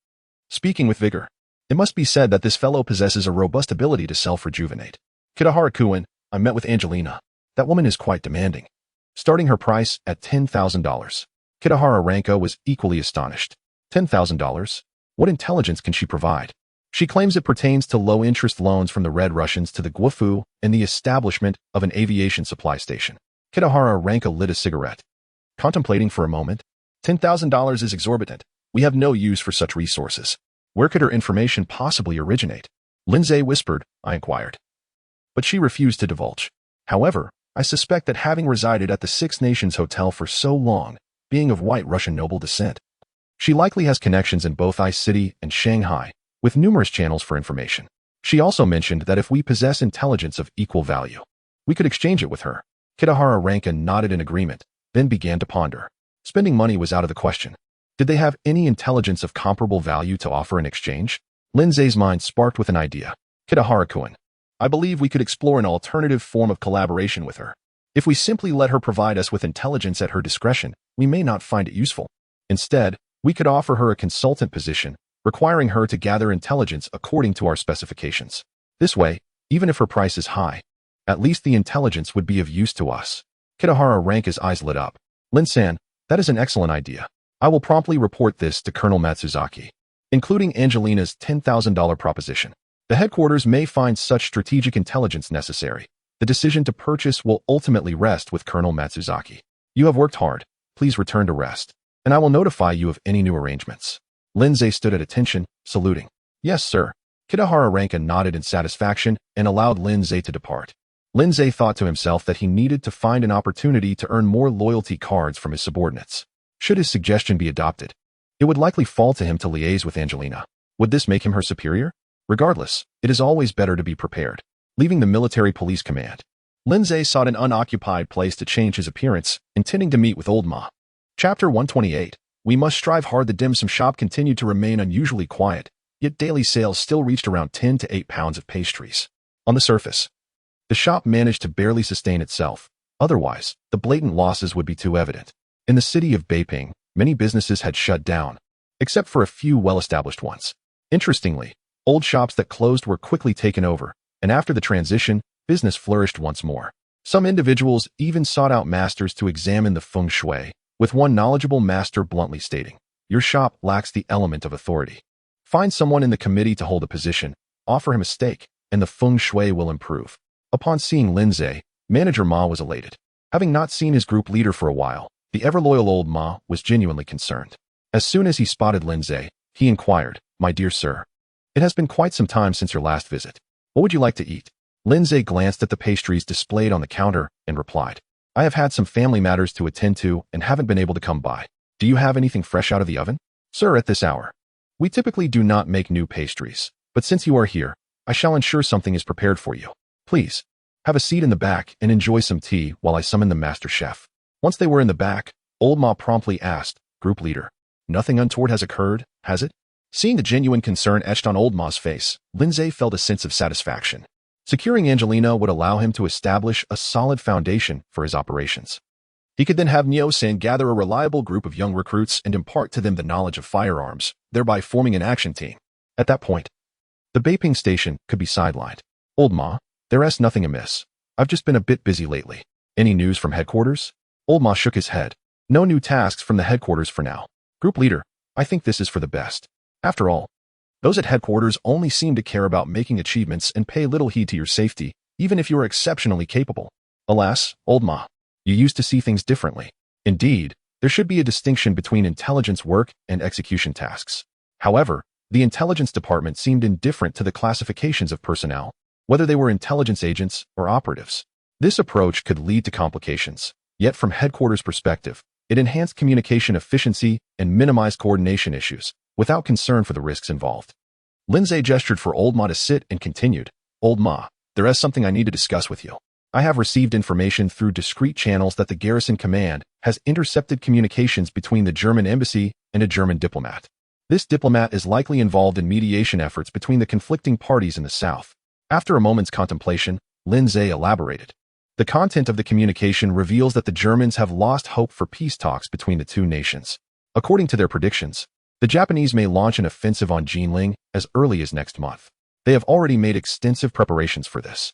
speaking with vigor. It must be said that this fellow possesses a robust ability to self-rejuvenate. Kitahara-kun, I met with Angelina. That woman is quite demanding. starting her price at $10,000. Kitahara Ranka was equally astonished. $10,000? What intelligence can she provide? She claims it pertains to low-interest loans from the Red Russians to the Guofu and the establishment of an aviation supply station. Kitahara Ranka lit a cigarette. Contemplating for a moment, $10,000 is exorbitant. We have no use for such resources. Where could her information possibly originate? Lindsay whispered, I inquired. But she refused to divulge. However, I suspect that having resided at the Six Nations Hotel for so long, being of white Russian noble descent, she likely has connections in both Ice City and Shanghai, with numerous channels for information. She also mentioned that if we possess intelligence of equal value, we could exchange it with her. Kitahara Ranka nodded in agreement, then began to ponder. Spending money was out of the question. Did they have any intelligence of comparable value to offer in exchange? Lindsay's mind sparked with an idea. Kitahara-kun, I believe we could explore an alternative form of collaboration with her. If we simply let her provide us with intelligence at her discretion, we may not find it useful. Instead, we could offer her a consultant position, requiring her to gather intelligence according to our specifications. This way, even if her price is high, at least the intelligence would be of use to us. Kitahara Ranka's eyes lit up. Lin-san, that is an excellent idea. I will promptly report this to Colonel Matsuzaki, including Angelina's $10,000 proposition. The headquarters may find such strategic intelligence necessary. The decision to purchase will ultimately rest with Colonel Matsuzaki. You have worked hard. Please return to rest, and I will notify you of any new arrangements. Lindsay stood at attention, saluting. Yes, sir. Kitahara Ranka nodded in satisfaction and allowed Lindsay to depart. Lindsay thought to himself that he needed to find an opportunity to earn more loyalty cards from his subordinates. Should his suggestion be adopted, it would likely fall to him to liaise with Angelina. Would this make him her superior? Regardless, it is always better to be prepared. Leaving the military police command, Lindsay sought an unoccupied place to change his appearance, intending to meet with Old Ma. Chapter 128. We must strive hard. The dim sum shop continued to remain unusually quiet, yet daily sales still reached around 10 to 8 pounds of pastries. On the surface, the shop managed to barely sustain itself. Otherwise, the blatant losses would be too evident. In the city of Beiping, many businesses had shut down, except for a few well-established ones. Interestingly, old shops that closed were quickly taken over, and after the transition, business flourished once more. Some individuals even sought out masters to examine the feng shui, with one knowledgeable master bluntly stating, your shop lacks the element of authority. Find someone in the committee to hold a position, offer him a stake, and the feng shui will improve. Upon seeing Lindsay, Manager Ma was elated. Having not seen his group leader for a while, the ever-loyal Old Ma was genuinely concerned. As soon as he spotted Lindsay, he inquired, my dear sir, it has been quite some time since your last visit. What would you like to eat? Lindsay glanced at the pastries displayed on the counter and replied, I have had some family matters to attend to and haven't been able to come by. Do you have anything fresh out of the oven? Sir, at this hour, we typically do not make new pastries, but since you are here, I shall ensure something is prepared for you. Please, have a seat in the back and enjoy some tea while I summon the master chef. Once they were in the back, Old Ma promptly asked, Group leader, nothing untoward has occurred, has it? Seeing the genuine concern etched on Old Ma's face, Lindsay felt a sense of satisfaction. Securing Angelina would allow him to establish a solid foundation for his operations. He could then have Neo-san gather a reliable group of young recruits and impart to them the knowledge of firearms, thereby forming an action team. At that point, the Beiping Station could be sidelined. Old Ma, there's nothing amiss. I've just been a bit busy lately. Any news from headquarters? Old Ma shook his head. No new tasks from the headquarters for now. Group leader, I think this is for the best. After all, those at headquarters only seem to care about making achievements and pay little heed to your safety, even if you are exceptionally capable. Alas, Old Ma, you used to see things differently. Indeed, there should be a distinction between intelligence work and execution tasks. However, the intelligence department seemed indifferent to the classifications of personnel, whether they were intelligence agents or operatives. This approach could lead to complications, yet from headquarters' perspective, it enhanced communication efficiency and minimized coordination issues, without concern for the risks involved. Lindsay gestured for Old Ma to sit and continued, Old Ma, there is something I need to discuss with you. I have received information through discreet channels that the garrison command has intercepted communications between the German embassy and a German diplomat. This diplomat is likely involved in mediation efforts between the conflicting parties in the south. After a moment's contemplation, Lindsay elaborated. The content of the communication reveals that the Germans have lost hope for peace talks between the two nations. According to their predictions, the Japanese may launch an offensive on Jinling as early as next month. They have already made extensive preparations for this.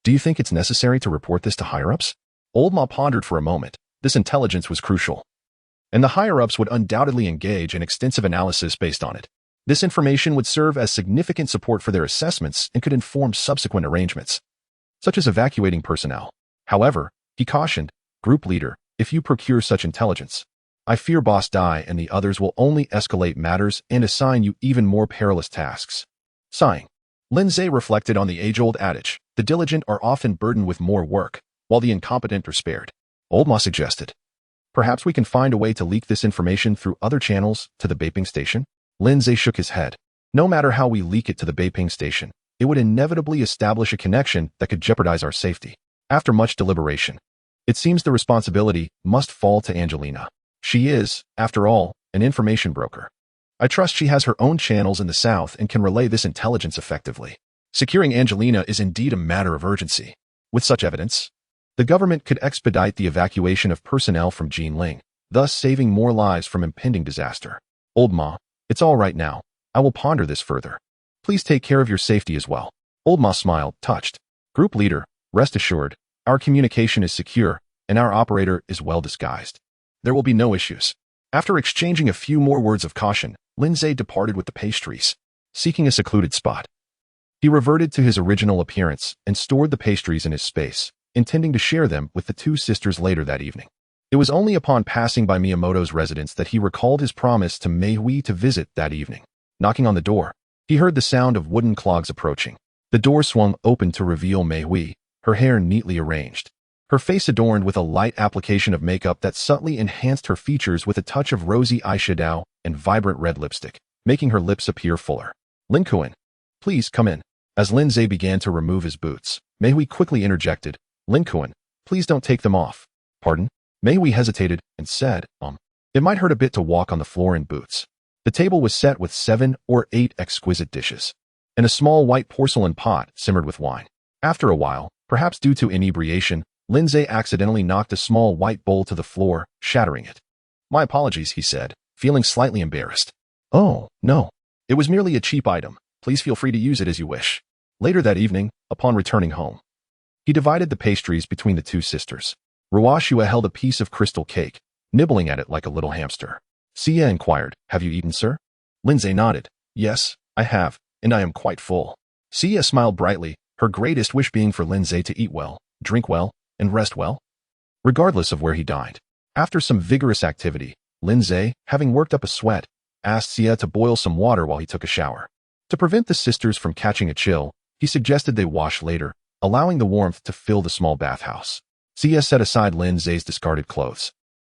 Do you think it's necessary to report this to higher-ups? Old Ma pondered for a moment, This intelligence was crucial, and the higher-ups would undoubtedly engage in extensive analysis based on it. This information would serve as significant support for their assessments and could inform subsequent arrangements, such as evacuating personnel. However, he cautioned, "Group leader, if you procure such intelligence, I fear Boss Dai and the others will only escalate matters and assign you even more perilous tasks." Sighing, Lindsay reflected on the age-old adage, the diligent are often burdened with more work, while the incompetent are spared. Old Ma suggested, "Perhaps we can find a way to leak this information through other channels to the Beiping Station?" Lindsay shook his head. "No matter how we leak it to the Beiping Station, it would inevitably establish a connection that could jeopardize our safety." After much deliberation, it seems the responsibility must fall to Angelina. She is, after all, an information broker. I trust she has her own channels in the South and can relay this intelligence effectively. Securing Angelina is indeed a matter of urgency. With such evidence, the government could expedite the evacuation of personnel from Jinling, thus saving more lives from impending disaster. Old Ma, it's all right now. I will ponder this further. Please take care of your safety as well. Old Ma smiled, touched. Group leader, rest assured, our communication is secure and our operator is well disguised. There will be no issues. After exchanging a few more words of caution, Lindsay departed with the pastries, seeking a secluded spot. He reverted to his original appearance and stored the pastries in his space, intending to share them with the two sisters later that evening. It was only upon passing by Miyamoto's residence that he recalled his promise to Mei-hui to visit that evening. Knocking on the door, he heard the sound of wooden clogs approaching. The door swung open to reveal Mei-hui, her hair neatly arranged, her face adorned with a light application of makeup that subtly enhanced her features with a touch of rosy eyeshadow and vibrant red lipstick, making her lips appear fuller. "Lin Kuan, please come in." As Lindsay began to remove his boots, Mei-hui quickly interjected, "Lin Kuan, please don't take them off." "Pardon?" Mei-hui hesitated and said, It might hurt a bit to walk on the floor in boots." The table was set with 7 or 8 exquisite dishes, and a small white porcelain pot simmered with wine. After a while, perhaps due to inebriation, Lindsay accidentally knocked a small white bowl to the floor, shattering it. "My apologies," he said, feeling slightly embarrassed. "Oh, no. It was merely a cheap item. Please feel free to use it as you wish." Later that evening, upon returning home, he divided the pastries between the two sisters. Ruashua held a piece of crystal cake, nibbling at it like a little hamster. Sia inquired, "Have you eaten, sir?" Lindsay nodded. "Yes, I have, and I am quite full." Sia smiled brightly, her greatest wish being for Lindsay to eat well, drink well, and rest well, regardless of where he dined. After some vigorous activity, Lindsay, having worked up a sweat, asked Sia to boil some water while he took a shower. To prevent the sisters from catching a chill, he suggested they wash later, allowing the warmth to fill the small bathhouse. Sia set aside Lindsay's discarded clothes,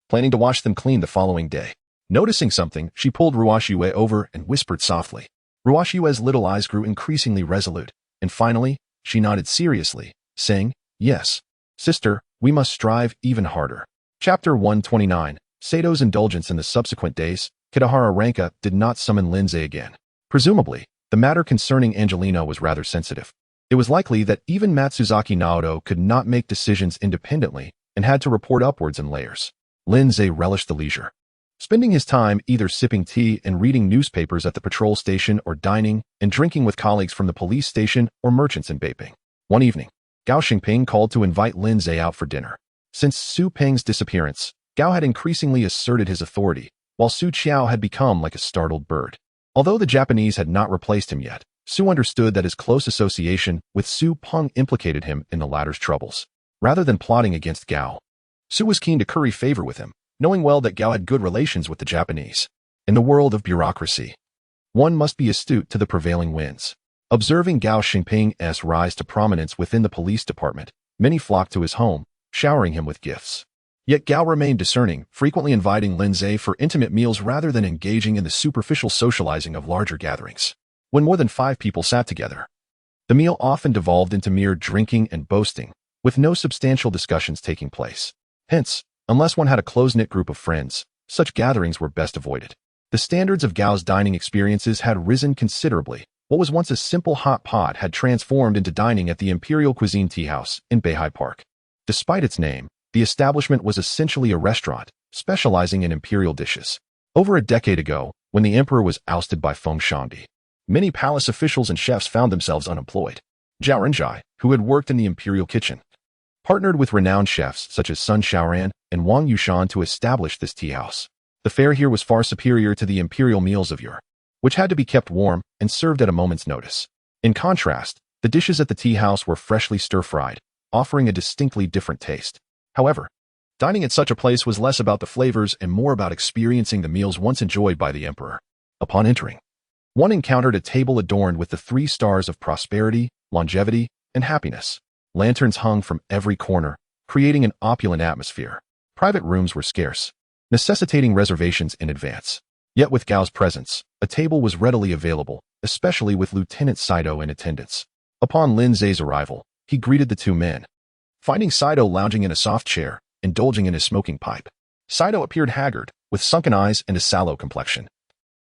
planning to wash them clean the following day. Noticing something, she pulled Ruashue over and whispered softly. Ruashue's little eyes grew increasingly resolute, and finally, she nodded seriously, saying, "Yes, sister, we must strive even harder." Chapter 129, Sato's indulgence. In the subsequent days, Kitahara Ranka did not summon Lindsay again. Presumably, the matter concerning Angelina was rather sensitive. It was likely that even Matsuzaki Naoto could not make decisions independently and had to report upwards in layers. Lindsay relished the leisure, spending his time either sipping tea and reading newspapers at the patrol station or dining and drinking with colleagues from the police station or merchants in Beiping. One evening, Gao Xingping called to invite Lindsay out for dinner. Since Su Peng's disappearance, Gao had increasingly asserted his authority, while Su Qiao had become like a startled bird. Although the Japanese had not replaced him yet, Su understood that his close association with Su Peng implicated him in the latter's troubles. Rather than plotting against Gao, Su was keen to curry favor with him, knowing well that Gao had good relations with the Japanese. In the world of bureaucracy, one must be astute to the prevailing winds. Observing Gao Xingping's rise to prominence within the police department, many flocked to his home, showering him with gifts. Yet Gao remained discerning, frequently inviting Lindsay for intimate meals rather than engaging in the superficial socializing of larger gatherings. When more than 5 people sat together, the meal often devolved into mere drinking and boasting, with no substantial discussions taking place. Hence, unless one had a close-knit group of friends, such gatherings were best avoided. The standards of Gao's dining experiences had risen considerably. What was once a simple hot pot had transformed into dining at the Imperial Cuisine Tea House in Beihai Park. Despite its name, the establishment was essentially a restaurant, specializing in imperial dishes. Over a decade ago, when the emperor was ousted by Feng Shangdi, many palace officials and chefs found themselves unemployed. Zhao Renjai, who had worked in the imperial kitchen, partnered with renowned chefs such as Sun Xiaoran and Wang Yushan to establish this tea house. The fare here was far superior to the imperial meals of yore, which had to be kept warm and served at a moment's notice. In contrast, the dishes at the tea house were freshly stir-fried, offering a distinctly different taste. However, dining at such a place was less about the flavors and more about experiencing the meals once enjoyed by the emperor. Upon entering, one encountered a table adorned with the 3 stars of prosperity, longevity, and happiness. Lanterns hung from every corner, creating an opulent atmosphere. Private rooms were scarce, necessitating reservations in advance. Yet with Gao's presence, a table was readily available, especially with Lieutenant Saito in attendance. Upon Lin Zhe's arrival, he greeted the 2 men. Finding Saito lounging in a soft chair, indulging in his smoking pipe, Saito appeared haggard, with sunken eyes and a sallow complexion,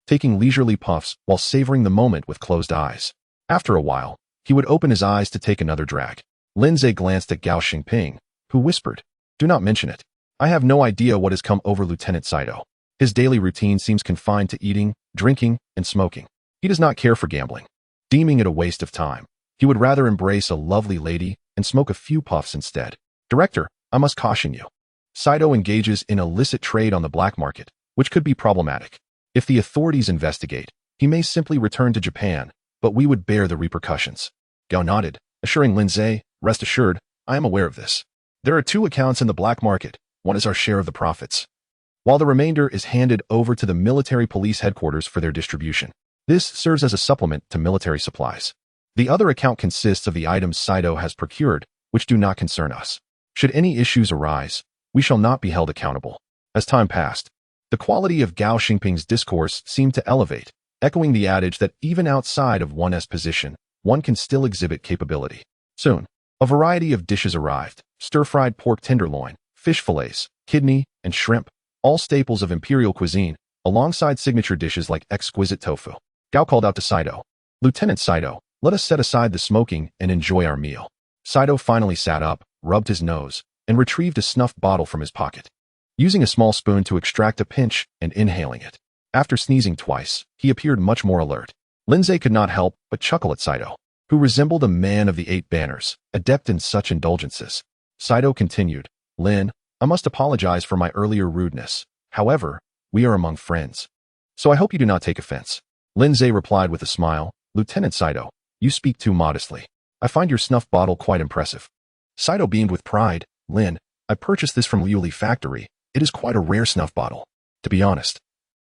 taking leisurely puffs while savoring the moment with closed eyes. After a while, he would open his eyes to take another drag. Lin Zhe glanced at Gao Xingping, who whispered, "Do not mention it. I have no idea what has come over Lieutenant Saito. His daily routine seems confined to eating, drinking, and smoking. He does not care for gambling, deeming it a waste of time. He would rather embrace a lovely lady and smoke a few puffs instead. Director, I must caution you. Saito engages in illicit trade on the black market, which could be problematic. If the authorities investigate, he may simply return to Japan, but we would bear the repercussions." Gao nodded, assuring Lin Zhe, "Rest assured, I am aware of this. There are 2 accounts in the black market. One is our share of the profits, while the remainder is handed over to the military police headquarters for their distribution. This serves as a supplement to military supplies. The other account consists of the items Saito has procured, which do not concern us. Should any issues arise, we shall not be held accountable." As time passed, the quality of Gao Xingping's discourse seemed to elevate, echoing the adage that even outside of one's position, one can still exhibit capability. Soon, a variety of dishes arrived: stir-fried pork tenderloin, fish fillets, kidney, and shrimp, all staples of imperial cuisine, alongside signature dishes like exquisite tofu. Gao called out to Saito, "Lieutenant Saito, let us set aside the smoking and enjoy our meal." Saito finally sat up, rubbed his nose, and retrieved a snuff bottle from his pocket, using a small spoon to extract a pinch and inhaling it. After sneezing twice, he appeared much more alert. Lin Zhe could not help but chuckle at Saito, who resembled a man of the 8 banners, adept in such indulgences. Saito continued, "Lin, I must apologize for my earlier rudeness. However, we are among friends, so I hope you do not take offense." Lin Zhe replied with a smile, "Lieutenant Saito, you speak too modestly. I find your snuff bottle quite impressive." Saito beamed with pride. "Lin, I purchased this from Liuli Factory. It is quite a rare snuff bottle. To be honest,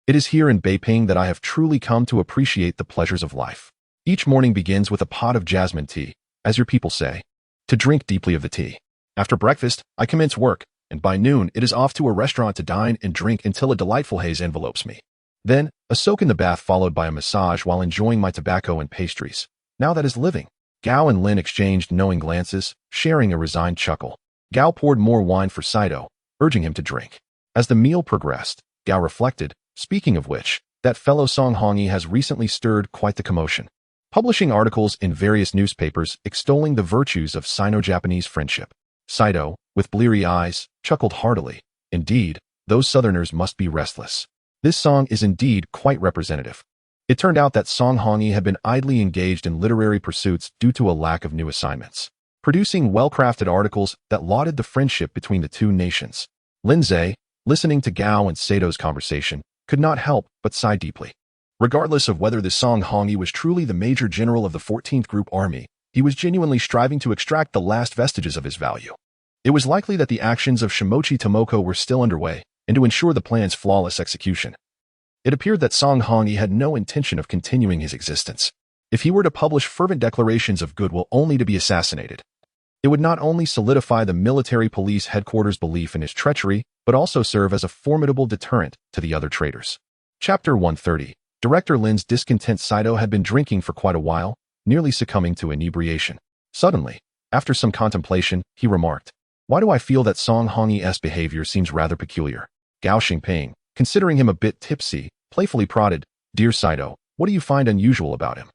it is here in Beiping that I have truly come to appreciate the pleasures of life. Each morning begins with a pot of jasmine tea, as your people say, to drink deeply of the tea. After breakfast, I commence work, and by noon it is off to a restaurant to dine and drink until a delightful haze envelopes me. Then, a soak in the bath followed by a massage while enjoying my tobacco and pastries. Now that is living." Gao and Lin exchanged knowing glances, sharing a resigned chuckle. Gao poured more wine for Saito, urging him to drink. As the meal progressed, Gao reflected, "Speaking of which, that fellow Song Hongi has recently stirred quite the commotion, publishing articles in various newspapers extolling the virtues of Sino-Japanese friendship." Saito, with bleary eyes, chuckled heartily. "Indeed, those southerners must be restless. This song is indeed quite representative." It turned out that Song Hongi had been idly engaged in literary pursuits due to a lack of new assignments, producing well-crafted articles that lauded the friendship between the 2 nations. Lin Zhe, listening to Gao and Saito's conversation, could not help but sigh deeply. Regardless of whether the Song Hongi was truly the major general of the 14th Group Army, he was genuinely striving to extract the last vestiges of his value. It was likely that the actions of Shimochi Tomoko were still underway, and to ensure the plan's flawless execution, it appeared that Song Hongi had no intention of continuing his existence. If he were to publish fervent declarations of goodwill only to be assassinated, it would not only solidify the military police headquarters' belief in his treachery, but also serve as a formidable deterrent to the other traitors. Chapter 130. Director Lin's discontent. Saito had been drinking for quite a while, nearly succumbing to inebriation. Suddenly, after some contemplation, he remarked, "Why do I feel that Song Hongi's behavior seems rather peculiar?" Gao Xingping, considering him a bit tipsy, playfully prodded, "Dear Saito, what do you find unusual about him?"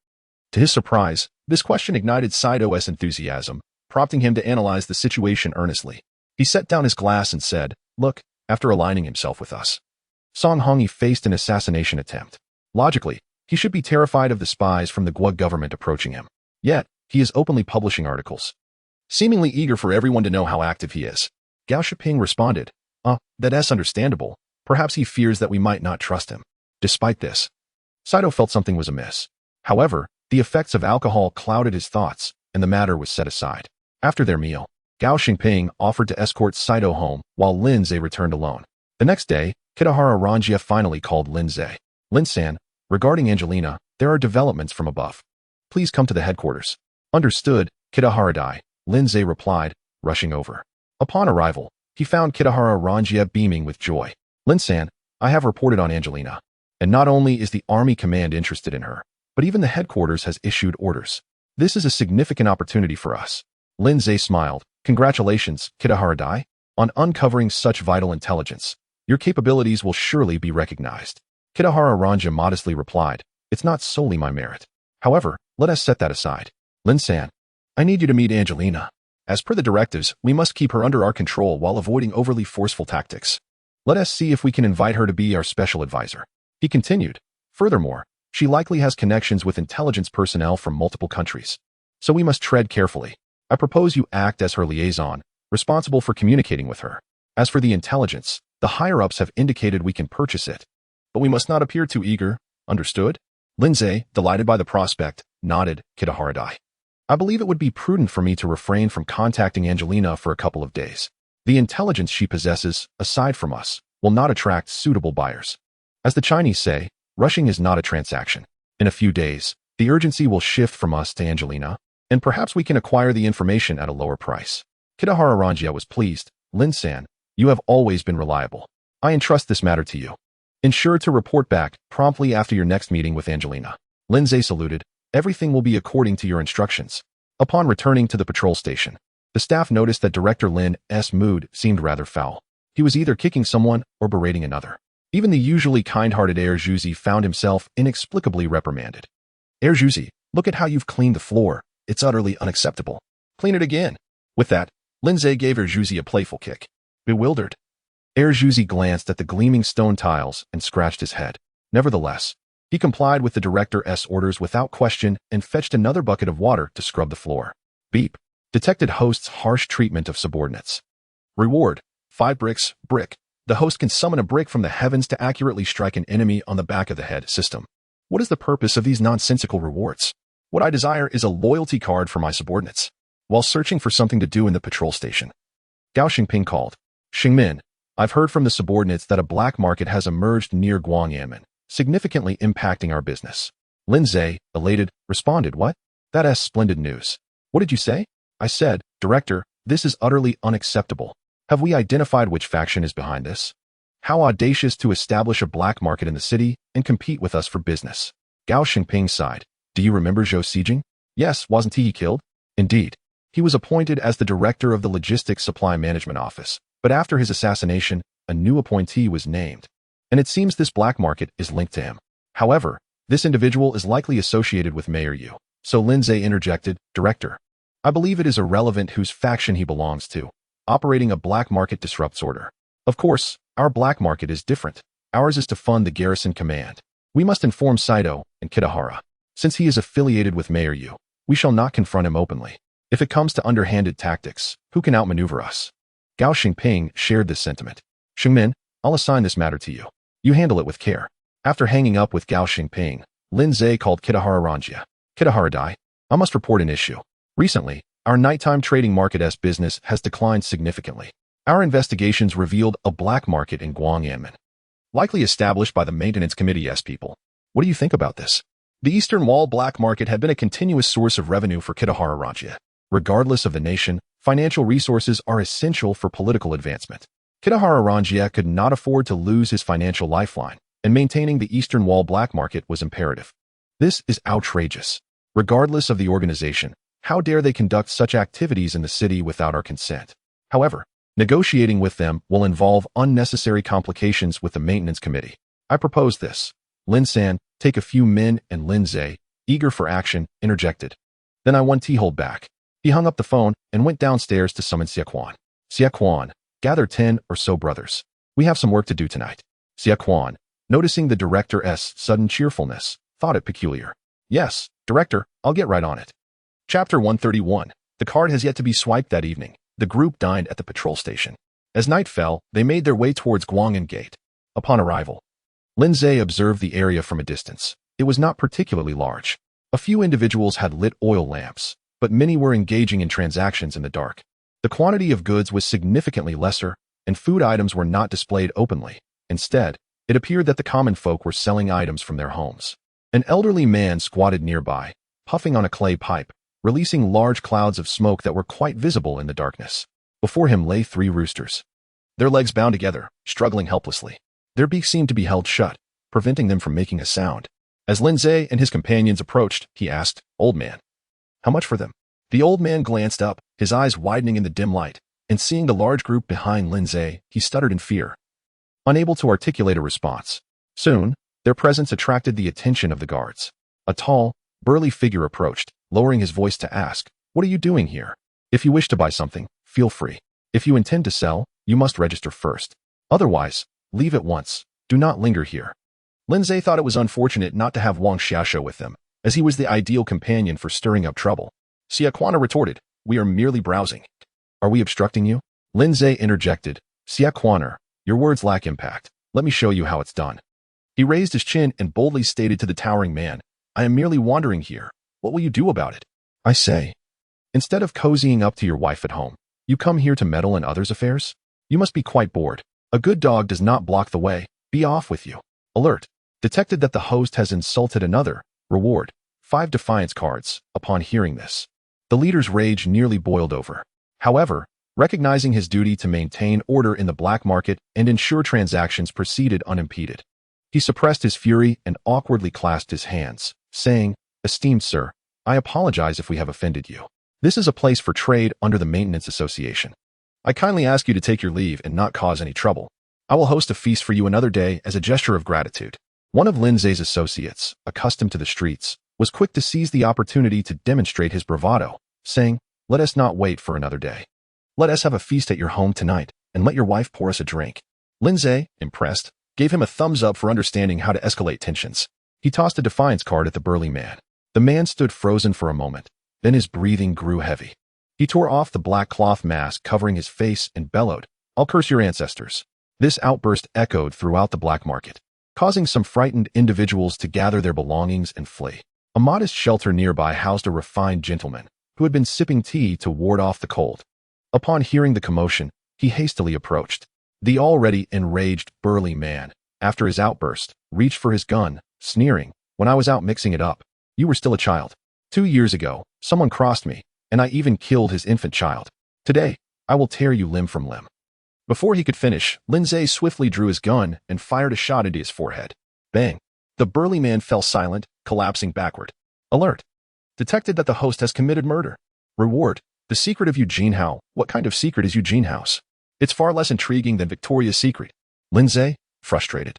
To his surprise, this question ignited Saito's enthusiasm, prompting him to analyze the situation earnestly. He set down his glass and said, "Look, after aligning himself with us, Song Hongi faced an assassination attempt. Logically, he should be terrified of the spies from the Guo government approaching him. Yet, he is openly publishing articles seemingly eager for everyone to know how active he is. Gao Shiping responded, that's understandable. Perhaps he fears that we might not trust him. Despite this, Saito felt something was amiss. However, the effects of alcohol clouded his thoughts, and the matter was set aside. After their meal, Gao Xingping offered to escort Saito home while Lin Zhe returned alone. The next day, Kitahara Ranjia finally called Lin Zhe. Lin-san, regarding Angelina, there are developments from above. Please come to the headquarters. Understood, Kitahara Dai, Lin Zhe replied, rushing over. Upon arrival, he found Kitahara Ranjia beaming with joy. Lin-san, I have reported on Angelina. And not only is the Army Command interested in her, but even the headquarters has issued orders. This is a significant opportunity for us. Lin Zhe smiled. Congratulations, Kitahara Dai, on uncovering such vital intelligence. Your capabilities will surely be recognized. Kitahara Ranjia modestly replied, it's not solely my merit. However, let us set that aside. Lin-san, I need you to meet Angelina. As per the directives, we must keep her under our control while avoiding overly forceful tactics. Let us see if we can invite her to be our special advisor. He continued. Furthermore, she likely has connections with intelligence personnel from multiple countries. So we must tread carefully. I propose you act as her liaison, responsible for communicating with her. As for the intelligence, the higher-ups have indicated we can purchase it. But we must not appear too eager. Understood? Lin Zhe, delighted by the prospect, nodded. Kitahara Dai. I believe it would be prudent for me to refrain from contacting Angelina for a couple of days. The intelligence she possesses, aside from us, will not attract suitable buyers. As the Chinese say, rushing is not a transaction. In a few days, the urgency will shift from us to Angelina, and perhaps we can acquire the information at a lower price. Kitahara Ranjia was pleased. Lin-san, you have always been reliable. I entrust this matter to you. Ensure to report back promptly after your next meeting with Angelina. Lin Zhe saluted. Everything will be according to your instructions. Upon returning to the patrol station, the staff noticed that Director Lin's mood seemed rather foul. He was either kicking someone or berating another. Even the usually kind-hearted Air Juzi found himself inexplicably reprimanded. Air Juzi, look at how you've cleaned the floor. It's utterly unacceptable. Clean it again. With that, Lin Zhe gave Air Juzi a playful kick. Bewildered, Air Juzi glanced at the gleaming stone tiles and scratched his head. Nevertheless, he complied with the director's orders without question and fetched another bucket of water to scrub the floor. Beep. Detected host's harsh treatment of subordinates. Reward: 5 bricks. Brick. The host can summon a brick from the heavens to accurately strike an enemy on the back of the head. System. What is the purpose of these nonsensical rewards? What I desire is a loyalty card for my subordinates. While searching for something to do in the patrol station, Gao Xingping called. Xingmin, I've heard from the subordinates that a black market has emerged near Guangyanmen, significantly impacting our business. Lin Zhe, elated, responded, What? That's splendid news. What did you say? I said, Director, this is utterly unacceptable. Have we identified which faction is behind this? How audacious to establish a black market in the city and compete with us for business. Gao Xingping sighed. Do you remember Zhou Xijing? Yes, wasn't he killed? Indeed. He was appointed as the director of the Logistics Supply Management Office, but after his assassination, a new appointee was named. And it seems this black market is linked to him. However, this individual is likely associated with Mayor Yu. So Lin Zhe interjected, Director, I believe it is irrelevant whose faction he belongs to. Operating a black market disrupts order. Of course, our black market is different. Ours is to fund the garrison command. We must inform Saito and Kitahara. Since he is affiliated with Mayor Yu, we shall not confront him openly. If it comes to underhanded tactics, who can outmaneuver us? Gao Xingping shared this sentiment. Xingmin, I'll assign this matter to you. You handle it with care. After hanging up with Gao Xingping, Lin Zhe called Kitahara Ranjia. Kitahara Dai, I must report an issue. Recently, our nighttime trading market's business has declined significantly. Our investigations revealed a black market in Guangyanmen, likely established by the Maintenance Committee's people. What do you think about this? The Eastern Wall black market had been a continuous source of revenue for Kitahara Ranjia. Regardless of the nation, financial resources are essential for political advancement. Kitahara Ranjia could not afford to lose his financial lifeline, and maintaining the Eastern Wall black market was imperative. This is outrageous. Regardless of the organization, how dare they conduct such activities in the city without our consent? However, negotiating with them will involve unnecessary complications with the Maintenance Committee. I propose this. Lin-san, take a few men, and Lin Zhe, eager for action, interjected. Then I want to hold back. He hung up the phone and went downstairs to summon Xie Quan. Xie Quan, gather 10 or so brothers. We have some work to do tonight. Xie Quan, noticing the director's sudden cheerfulness, thought it peculiar. Yes, Director, I'll get right on it. Chapter 131. The card has yet to be swiped that evening. The group dined at the patrol station. As night fell, they made their way towards Guang'an Gate. Upon arrival, Lindsay observed the area from a distance. It was not particularly large. A few individuals had lit oil lamps, but many were engaging in transactions in the dark. The quantity of goods was significantly lesser, and food items were not displayed openly. Instead, it appeared that the common folk were selling items from their homes. An elderly man squatted nearby, puffing on a clay pipe, releasing large clouds of smoke that were quite visible in the darkness. Before him lay 3 roosters, their legs bound together, struggling helplessly. Their beaks seemed to be held shut, preventing them from making a sound. As Lindsay and his companions approached, he asked, "Old man, how much for them?" The old man glanced up, his eyes widening in the dim light, and seeing the large group behind Lindsay, he stuttered in fear, unable to articulate a response. Soon, their presence attracted the attention of the guards. A tall, burly figure approached, lowering his voice to ask, "What are you doing here? If you wish to buy something, feel free. If you intend to sell, you must register first. Otherwise, leave at once. Do not linger here." Lindsay thought it was unfortunate not to have Wang Xiaoshu with them, as he was the ideal companion for stirring up trouble. Xiaquana retorted, "We are merely browsing." "Are we obstructing you?" Lindsay interjected, "Xiaquana, your words lack impact. Let me show you how it's done." He raised his chin and boldly stated to the towering man, "I am merely wandering here. What will you do about it?" "I say, instead of cozying up to your wife at home, you come here to meddle in others' affairs? You must be quite bored. A good dog does not block the way. Be off with you." Alert. Detected that the host has insulted another. Reward: 5 defiance cards. Upon hearing this, the leader's rage nearly boiled over. However, recognizing his duty to maintain order in the black market and ensure transactions proceeded unimpeded, he suppressed his fury and awkwardly clasped his hands, saying, "Esteemed sir, I apologize if we have offended you. This is a place for trade under the Maintenance Association. I kindly ask you to take your leave and not cause any trouble. I will host a feast for you another day as a gesture of gratitude." One of Lindsay's associates, accustomed to the streets, was quick to seize the opportunity to demonstrate his bravado, saying, "Let us not wait for another day. Let us have a feast at your home tonight, and let your wife pour us a drink." Lindsay, impressed, gave him a thumbs up for understanding how to escalate tensions. He tossed a defiance card at the burly man. The man stood frozen for a moment, then his breathing grew heavy. He tore off the black cloth mask covering his face and bellowed, "I'll curse your ancestors." This outburst echoed throughout the black market, causing some frightened individuals to gather their belongings and flee. A modest shelter nearby housed a refined gentleman who had been sipping tea to ward off the cold. Upon hearing the commotion, he hastily approached. The already enraged burly man, after his outburst, reached for his gun, sneering, "When I was out mixing it up, you were still a child. 2 years ago, someone crossed me, and I even killed his infant child. Today, I will tear you limb from limb." Before he could finish, Lindsay swiftly drew his gun and fired a shot into his forehead. Bang! The burly man fell silent, collapsing backward. Alert. Detected that the host has committed murder. Reward: the secret of Eugene Howe. What kind of secret is Eugene House? It's far less intriguing than Victoria's Secret. Lindsay, frustrated,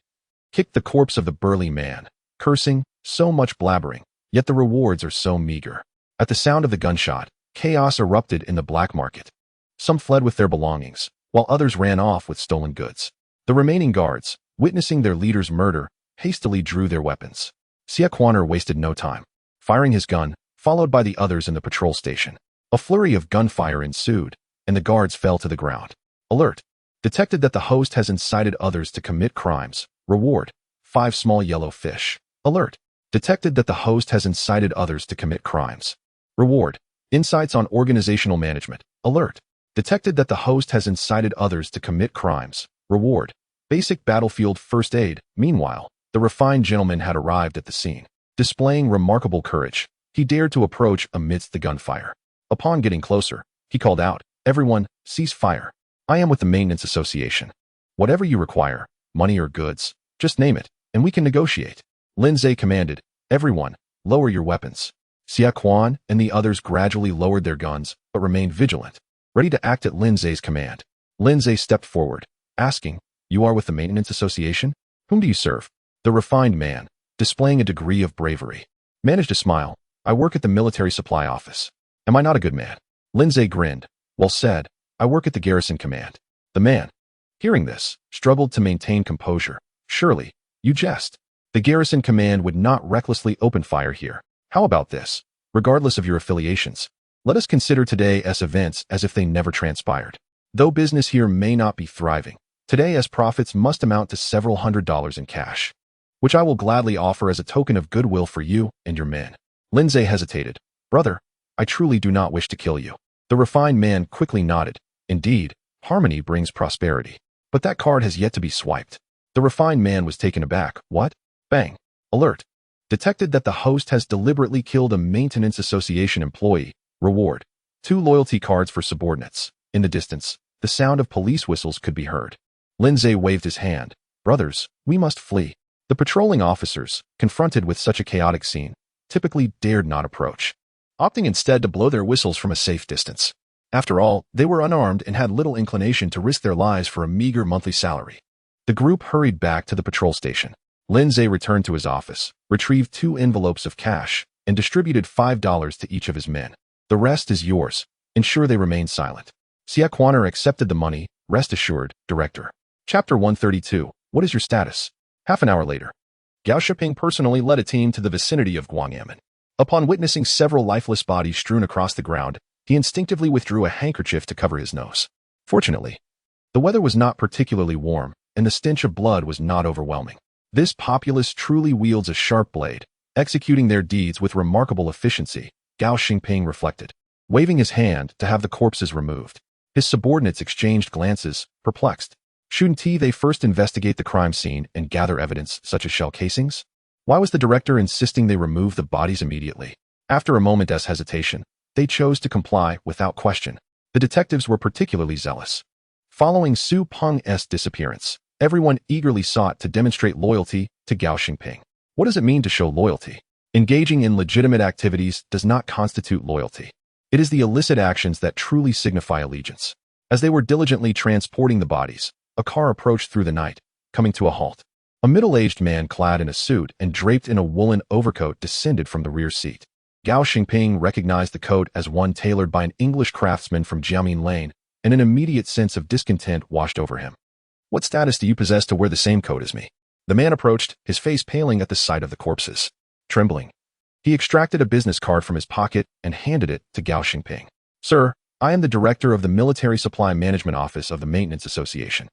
kicked the corpse of the burly man, cursing, "So much blabbering, yet the rewards are so meager." At the sound of the gunshot, chaos erupted in the black market. Some fled with their belongings, while others ran off with stolen goods. The remaining guards, witnessing their leader's murder, hastily drew their weapons. Xiaquaner wasted no time, firing his gun, followed by the others in the patrol station. A flurry of gunfire ensued, and the guards fell to the ground. Alert. Detected that the host has incited others to commit crimes. Reward: 5 small yellow fish. Alert. Detected that the host has incited others to commit crimes. Reward: insights on organizational management. Alert. Detected that the host has incited others to commit crimes. Reward: basic battlefield first aid. Meanwhile, the refined gentleman had arrived at the scene. Displaying remarkable courage, he dared to approach amidst the gunfire. Upon getting closer, he called out, "Everyone, cease fire. I am with the Maintenance Association. Whatever you require, money or goods, just name it, and we can negotiate." Lindsay commanded, "Everyone, lower your weapons." Xia Quan and the others gradually lowered their guns, but remained vigilant, ready to act at Lindsay's command. Lindsay stepped forward, asking, "You are with the Maintenance Association? Whom do you serve?" The refined man, displaying a degree of bravery, managed to smile, "I work at the Military Supply Office. Am I not a good man?" Lindsay grinned, "Well said, I work at the Garrison Command." The man, hearing this, struggled to maintain composure. "Surely, you jest. The Garrison Command would not recklessly open fire here. How about this? Regardless of your affiliations, Let us consider today's events as if they never transpired. Though business here may not be thriving, today's profits must amount to several $100s in cash, which I will gladly offer as a token of goodwill for you and your men. Lindsay hesitated. Brother, I truly do not wish to kill you. The refined man quickly nodded. Indeed, harmony brings prosperity. But that card has yet to be swiped. The refined man was taken aback. What? Bang. Alert. Detected that the host has deliberately killed a maintenance association employee. Reward. 2 loyalty cards for subordinates. In the distance, the sound of police whistles could be heard. Lindsay waved his hand. Brothers, we must flee. The patrolling officers, confronted with such a chaotic scene, typically dared not approach, opting instead to blow their whistles from a safe distance. After all, they were unarmed and had little inclination to risk their lives for a meager monthly salary. The group hurried back to the patrol station. Lindsay returned to his office, retrieved 2 envelopes of cash, and distributed $5 to each of his men. The rest is yours. Ensure they remain silent. Siaquaner accepted the money. Rest assured, Director. Chapter 132. What is your status? Half an hour later, Gao Shiping personally led a team to the vicinity of Guangyamen. Upon witnessing several lifeless bodies strewn across the ground, he instinctively withdrew a handkerchief to cover his nose. Fortunately, the weather was not particularly warm, and the stench of blood was not overwhelming. This populace truly wields a sharp blade, executing their deeds with remarkable efficiency, Gao Xingping reflected, waving his hand to have the corpses removed. His subordinates exchanged glances, perplexed. Shouldn't they first investigate the crime scene and gather evidence such as shell casings? Why was the director insisting they remove the bodies immediately? After a moment's hesitation, they chose to comply without question. The detectives were particularly zealous. Following Su Peng's disappearance, everyone eagerly sought to demonstrate loyalty to Gao Xingping. What does it mean to show loyalty? Engaging in legitimate activities does not constitute loyalty. It is the illicit actions that truly signify allegiance. As they were diligently transporting the bodies, a car approached through the night, coming to a halt. A middle-aged man clad in a suit and draped in a woolen overcoat descended from the rear seat. Gao Xingping recognized the coat as one tailored by an English craftsman from Jiamin Lane, and an immediate sense of discontent washed over him. What status do you possess to wear the same coat as me? The man approached, his face paling at the sight of the corpses. Trembling, he extracted a business card from his pocket and handed it to Gao Xingping. Sir, I am the director of the Military Supply Management Office of the Maintenance Association.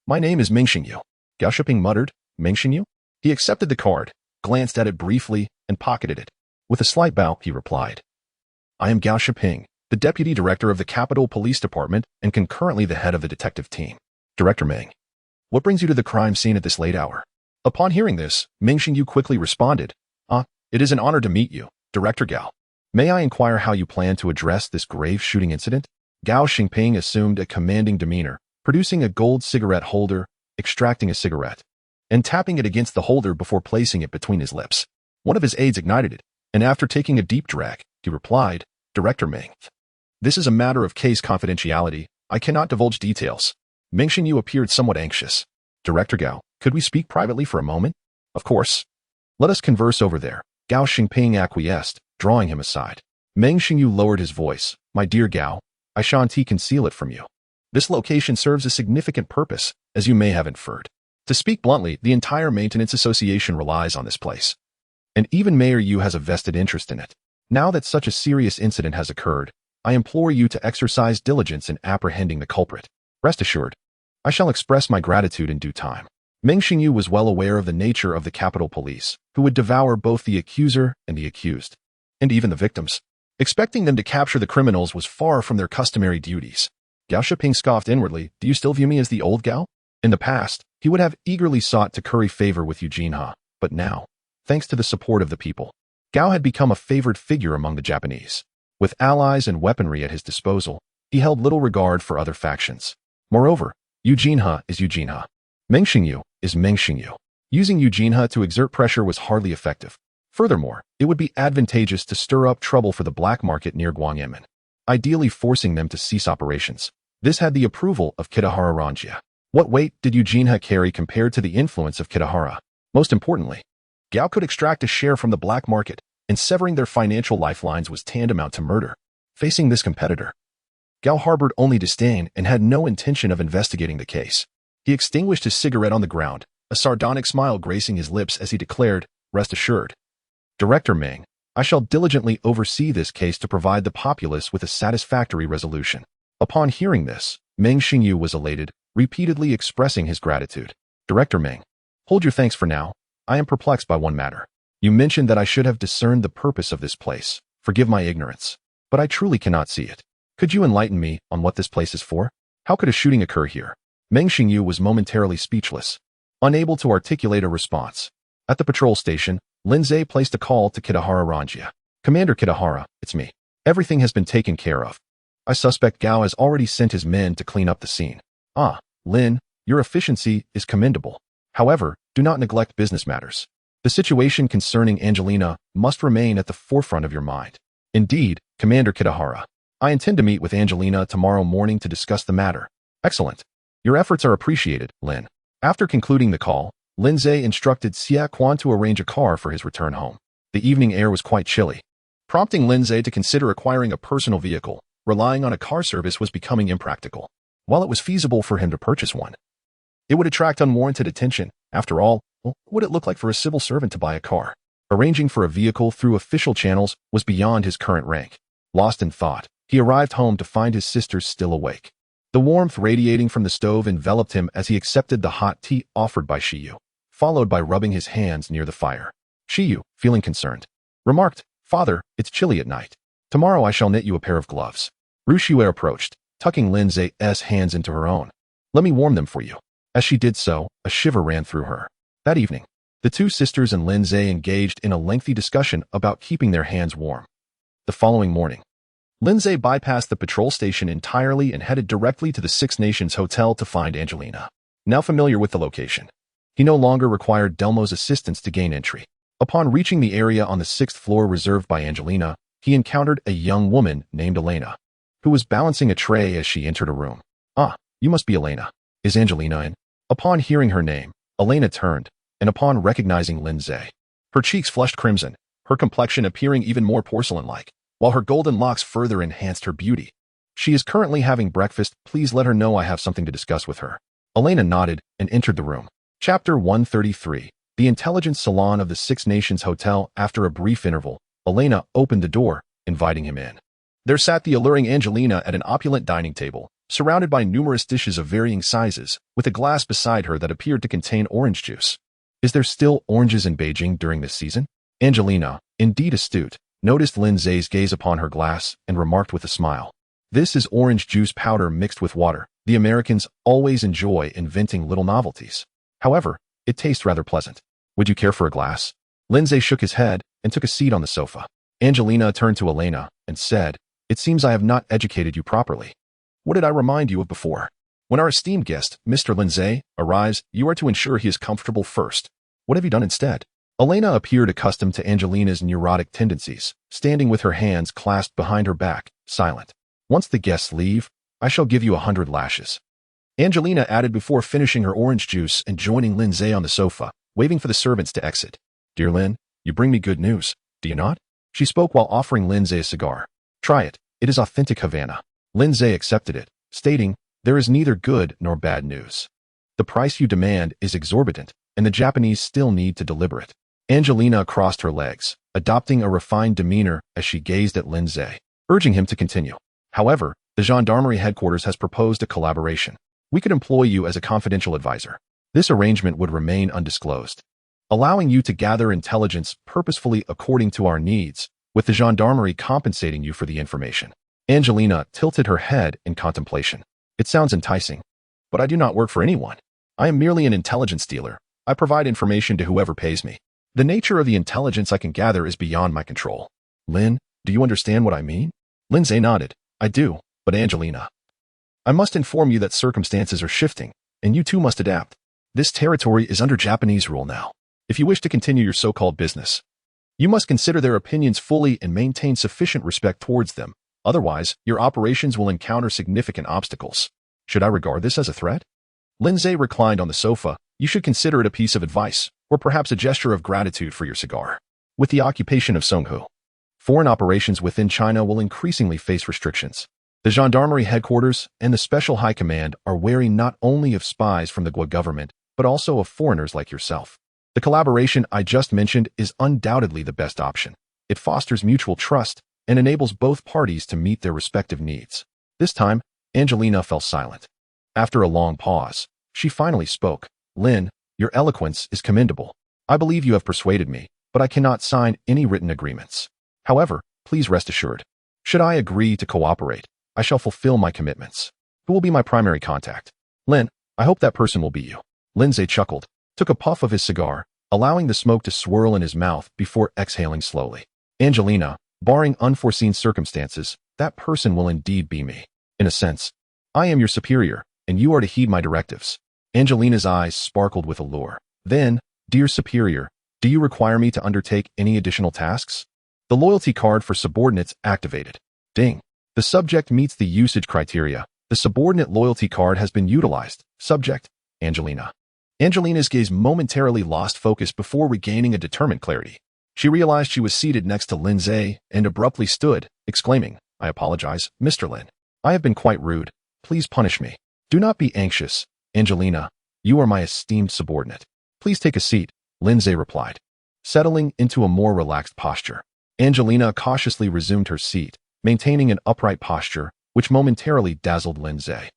My name is Meng Xingyu. Gao Xingping muttered. Meng Xingyu? He accepted the card, glanced at it briefly, and pocketed it. With a slight bow, he replied, I am Gao Xingping, the Deputy Director of the Capital Police Department and concurrently the head of the detective team. Director Meng, what brings you to the crime scene at this late hour? Upon hearing this, Meng Xingyu quickly responded, it is an honor to meet you, Director Gao. May I inquire how you plan to address this grave shooting incident? Gao Xingping assumed a commanding demeanor, producing a gold cigarette holder, extracting a cigarette, and tapping it against the holder before placing it between his lips. One of his aides ignited it, and after taking a deep drag, he replied, Director Meng, this is a matter of case confidentiality. I cannot divulge details. Meng Xingyu appeared somewhat anxious. Director Gao, could we speak privately for a moment? Of course. Let us converse over there. Gao Xingping acquiesced, drawing him aside. Meng Xingyu lowered his voice. My dear Gao, I shan't conceal it from you. This location serves a significant purpose, as you may have inferred. To speak bluntly, the entire Maintenance Association relies on this place. And even Mayor Yu has a vested interest in it. Now that such a serious incident has occurred, I implore you to exercise diligence in apprehending the culprit. Rest assured, I shall express my gratitude in due time. Meng Xingyu was well aware of the nature of the Capitol Police, who would devour both the accuser and the accused, and even the victims. Expecting them to capture the criminals was far from their customary duties. Gao Shiping scoffed inwardly. Do you still view me as the old Gao? In the past, he would have eagerly sought to curry favor with Eugene Ha, but now, thanks to the support of the people, Gao had become a favored figure among the Japanese. With allies and weaponry at his disposal, he held little regard for other factions. Moreover, Eugene Ha is Eugene Ha. Meng Xingyu is Meng Xingyu. Using Eugene Ha to exert pressure was hardly effective. Furthermore, it would be advantageous to stir up trouble for the black market near Guangyamen, ideally forcing them to cease operations. This had the approval of Kitahara Ranjia. What weight did Eugene Ha carry compared to the influence of Kitahara? Most importantly, Gao could extract a share from the black market, and severing their financial lifelines was tantamount to murder. Facing this competitor, Gao harbored only disdain and had no intention of investigating the case. He extinguished his cigarette on the ground, a sardonic smile gracing his lips as he declared, Rest assured. Director Meng, I shall diligently oversee this case to provide the populace with a satisfactory resolution. Upon hearing this, Meng Xingyu was elated, repeatedly expressing his gratitude. Director Meng, hold your thanks for now. I am perplexed by one matter. You mentioned that I should have discerned the purpose of this place. Forgive my ignorance, but I truly cannot see it. Could you enlighten me on what this place is for? How could a shooting occur here? Meng Xingyu was momentarily speechless, unable to articulate a response. At the patrol station, Lindsay placed a call to Kitahara Ranjia. Commander Kitahara, it's me. Everything has been taken care of. I suspect Gao has already sent his men to clean up the scene. Ah, Lin, your efficiency is commendable. However, do not neglect business matters. The situation concerning Angelina must remain at the forefront of your mind. Indeed, Commander Kitahara. I intend to meet with Angelina tomorrow morning to discuss the matter. Excellent. Your efforts are appreciated, Lin. After concluding the call, Lindsay instructed Xia Quan to arrange a car for his return home. The evening air was quite chilly, prompting Lindsay to consider acquiring a personal vehicle. Relying on a car service was becoming impractical. While it was feasible for him to purchase one, it would attract unwarranted attention. After all, what would it look like for a civil servant to buy a car? Arranging for a vehicle through official channels was beyond his current rank. Lost in thought, he arrived home to find his sisters still awake. The warmth radiating from the stove enveloped him as he accepted the hot tea offered by Shiyu, followed by rubbing his hands near the fire. Shiyu, feeling concerned, remarked, "Father, it's chilly at night. Tomorrow I shall knit you a pair of gloves." Rushue approached, tucking Lindsay's hands into her own. "Let me warm them for you." As she did so, a shiver ran through her. That evening, the two sisters and Lindsay engaged in a lengthy discussion about keeping their hands warm. The following morning, Lindsay bypassed the patrol station entirely and headed directly to the Six Nations Hotel to find Angelina. Now familiar with the location, he no longer required Delmo's assistance to gain entry. Upon reaching the area on the 6th floor reserved by Angelina, he encountered a young woman named Elena, who was balancing a tray as she entered a room. "Ah, you must be Elena. Is Angelina in?" Upon hearing her name, Elena turned, and upon recognizing Lindsay, her cheeks flushed crimson, her complexion appearing even more porcelain-like, while her golden locks further enhanced her beauty. "She is currently having breakfast. Please let her know I have something to discuss with her." Elena nodded and entered the room. Chapter 133. The Intelligence Salon of the Six Nations Hotel. After a brief interval, Elena opened the door, inviting him in. There sat the alluring Angelina at an opulent dining table, surrounded by numerous dishes of varying sizes, with a glass beside her that appeared to contain orange juice. Is there still oranges in Beijing during this season? Angelina, indeed astute, noticed Lindsay's gaze upon her glass and remarked with a smile. "This is orange juice powder mixed with water. The Americans always enjoy inventing little novelties. However, it tastes rather pleasant. Would you care for a glass?" Lindsay shook his head and took a seat on the sofa. Angelina turned to Elena and said, "It seems I have not educated you properly. What did I remind you of before? When our esteemed guest, Mr. Lindsay, arrives, you are to ensure he is comfortable first. What have you done instead?" Elena appeared accustomed to Angelina's neurotic tendencies, standing with her hands clasped behind her back, silent. "Once the guests leave, I shall give you 100 lashes." Angelina added before finishing her orange juice and joining Lindsay on the sofa, waving for the servants to exit. "Dear Lin, you bring me good news, do you not?" She spoke while offering Lindsay a cigar. "Try it. It is authentic Havana." Lindsay accepted it, stating, "There is neither good nor bad news. The price you demand is exorbitant, and the Japanese still need to deliver it." Angelina crossed her legs, adopting a refined demeanor as she gazed at Lindsay, urging him to continue. "However, the gendarmerie headquarters has proposed a collaboration. We could employ you as a confidential advisor. This arrangement would remain undisclosed, allowing you to gather intelligence purposefully according to our needs, with the gendarmerie compensating you for the information." Angelina tilted her head in contemplation. "It sounds enticing, but I do not work for anyone. I am merely an intelligence dealer. I provide information to whoever pays me. The nature of the intelligence I can gather is beyond my control." "Lin, do you understand what I mean?" Lindsay nodded. "I do, but Angelina, I must inform you that circumstances are shifting, and you too must adapt. This territory is under Japanese rule now. If you wish to continue your so-called business, you must consider their opinions fully and maintain sufficient respect towards them. Otherwise, your operations will encounter significant obstacles. Should I regard this as a threat?" Lindsay reclined on the sofa. "You should consider it a piece of advice, or perhaps a gesture of gratitude for your cigar. With the occupation of Songhu, foreign operations within China will increasingly face restrictions. The gendarmerie headquarters and the Special High Command are wary not only of spies from the Gua government, but also of foreigners like yourself. The collaboration I just mentioned is undoubtedly the best option. It fosters mutual trust and enables both parties to meet their respective needs. This time, Angelina fell silent. After a long pause, she finally spoke. Lin, your eloquence is commendable. I believe you have persuaded me, but I cannot sign any written agreements. However, please rest assured. Should I agree to cooperate, I shall fulfill my commitments. Who will be my primary contact? Lin, I hope that person will be you. Lindsay chuckled, took a puff of his cigar, allowing the smoke to swirl in his mouth before exhaling slowly. Angelina, barring unforeseen circumstances, that person will indeed be me. In a sense, I am your superior, and you are to heed my directives. Angelina's eyes sparkled with allure. Then, dear superior, do you require me to undertake any additional tasks? The loyalty card for subordinates activated. Ding. The subject meets the usage criteria. The subordinate loyalty card has been utilized. Subject, Angelina. Angelina's gaze momentarily lost focus before regaining a determined clarity. She realized she was seated next to Lindsay and abruptly stood, exclaiming, I apologize, Mr. Lin. I have been quite rude. Please punish me. Do not be anxious, Angelina. You are my esteemed subordinate. Please take a seat, Lindsay replied, settling into a more relaxed posture. Angelina cautiously resumed her seat, maintaining an upright posture, which momentarily dazzled Lindsay.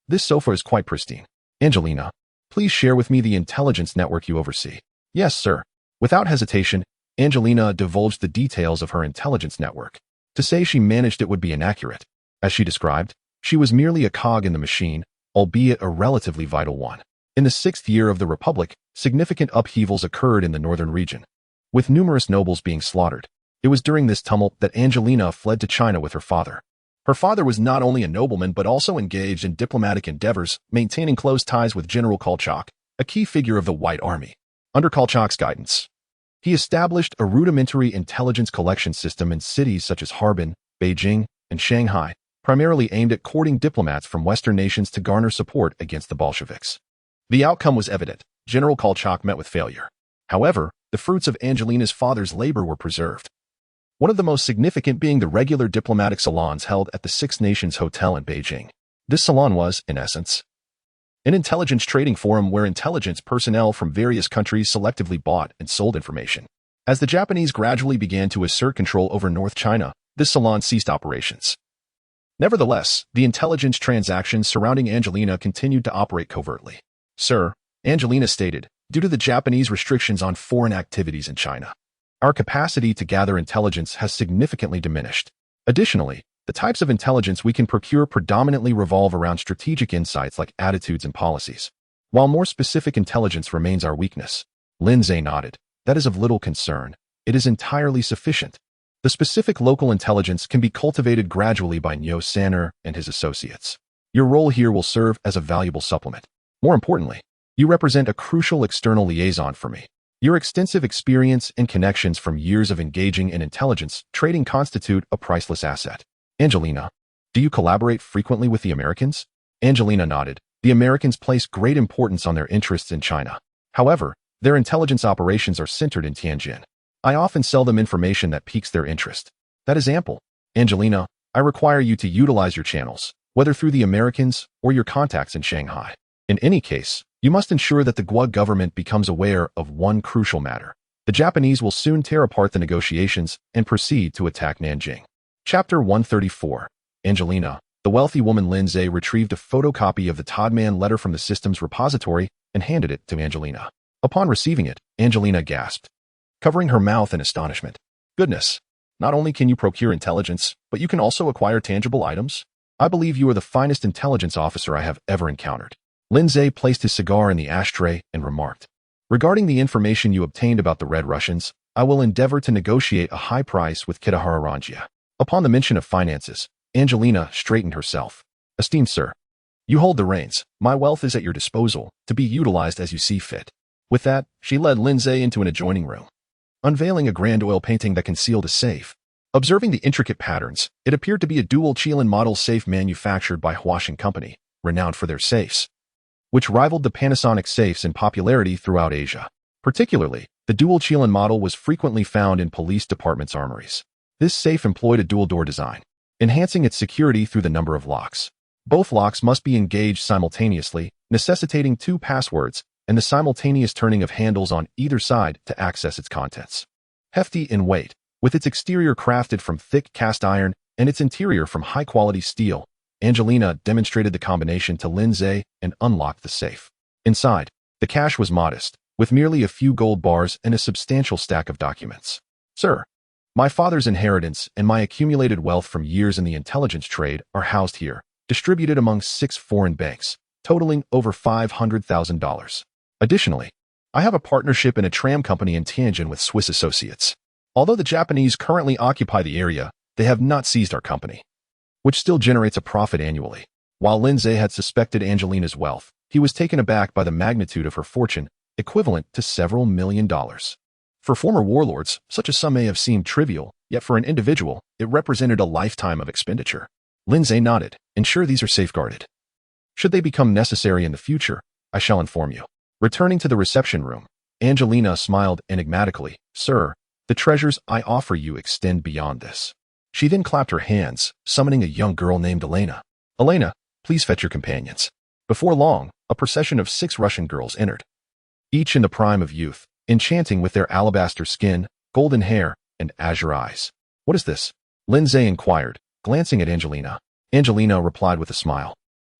This sofa is quite pristine. Angelina, please share with me the intelligence network you oversee. Yes, sir. Without hesitation, Angelina divulged the details of her intelligence network. To say she managed it would be inaccurate. As she described, she was merely a cog in the machine, albeit a relatively vital one. In the 6th year of the Republic, significant upheavals occurred in the northern region, with numerous nobles being slaughtered. It was during this tumult that Angelina fled to China with her father. Her father was not only a nobleman but also engaged in diplomatic endeavors, maintaining close ties with General Kolchak, a key figure of the White Army. Under Kolchak's guidance, he established a rudimentary intelligence collection system in cities such as Harbin, Beijing, and Shanghai, primarily aimed at courting diplomats from Western nations to garner support against the Bolsheviks. The outcome was evident. General Kolchak met with failure. However, the fruits of Angelina's father's labor were preserved. One of the most significant being the regular diplomatic salons held at the Six Nations Hotel in Beijing. This salon was, in essence, an intelligence trading forum where intelligence personnel from various countries selectively bought and sold information. As the Japanese gradually began to assert control over North China, this salon ceased operations. Nevertheless, the intelligence transactions surrounding Angelina continued to operate covertly. Sir, Angelina stated, due to the Japanese restrictions on foreign activities in China, our capacity to gather intelligence has significantly diminished. Additionally, the types of intelligence we can procure predominantly revolve around strategic insights like attitudes and policies. While more specific intelligence remains our weakness, Lindsay nodded. That is of little concern. It is entirely sufficient. The specific local intelligence can be cultivated gradually by Nyo Sanner and his associates. Your role here will serve as a valuable supplement. More importantly, you represent a crucial external liaison for me. Your extensive experience and connections from years of engaging in intelligence trading constitute a priceless asset. Angelina, do you collaborate frequently with the Americans? Angelina nodded. The Americans place great importance on their interests in China. However, their intelligence operations are centered in Tianjin. I often sell them information that piques their interest. That is ample. Angelina, I require you to utilize your channels, whether through the Americans or your contacts in Shanghai. In any case, you must ensure that the Guo government becomes aware of one crucial matter. The Japanese will soon tear apart the negotiations and proceed to attack Nanjing. Chapter 134. Angelina, the wealthy woman Lindsay retrieved a photocopy of the Toddman letter from the system's repository and handed it to Angelina. Upon receiving it, Angelina gasped, covering her mouth in astonishment. Goodness, not only can you procure intelligence, but you can also acquire tangible items? I believe you are the finest intelligence officer I have ever encountered. Lindsay placed his cigar in the ashtray and remarked, regarding the information you obtained about the Red Russians, I will endeavor to negotiate a high price with Kitahara Ranjia. Upon the mention of finances, Angelina straightened herself. Esteemed sir, you hold the reins. My wealth is at your disposal, to be utilized as you see fit. With that, she led Lindsay into an adjoining room, unveiling a grand oil painting that concealed a safe. Observing the intricate patterns, it appeared to be a dual Qilin model safe manufactured by Huaxing Company, renowned for their safes, which rivaled the Panasonic safes in popularity throughout Asia. Particularly, the dual Qilin model was frequently found in police departments' armories. This safe employed a dual-door design, enhancing its security through the number of locks. Both locks must be engaged simultaneously, necessitating 2 passwords and the simultaneous turning of handles on either side to access its contents. Hefty in weight, With its exterior crafted from thick cast iron and its interior from high-quality steel, Angelina demonstrated the combination to Lindsay and unlocked the safe. Inside, the cash was modest, with merely a few gold bars and a substantial stack of documents. Sir, my father's inheritance and my accumulated wealth from years in the intelligence trade are housed here, distributed among 6 foreign banks, totaling over $500,000. Additionally, I have a partnership in a tram company in Tianjin with Swiss associates. Although the Japanese currently occupy the area, they have not seized our company, which still generates a profit annually. While Lindsay had suspected Angelina's wealth, he was taken aback by the magnitude of her fortune, equivalent to several $1 million. For former warlords, such a sum may have seemed trivial, yet for an individual, it represented a lifetime of expenditure. Lindsay nodded. Ensure these are safeguarded. Should they become necessary in the future, I shall inform you. Returning to the reception room, Angelina smiled enigmatically. Sir, the treasures I offer you extend beyond this. She then clapped her hands, summoning a young girl named Elena. Elena, please fetch your companions. Before long, a procession of 6 Russian girls entered, each in the prime of youth, enchanting with their alabaster skin, golden hair, and azure eyes. What is this? Lindsay inquired, glancing at Angelina. Angelina replied with a smile.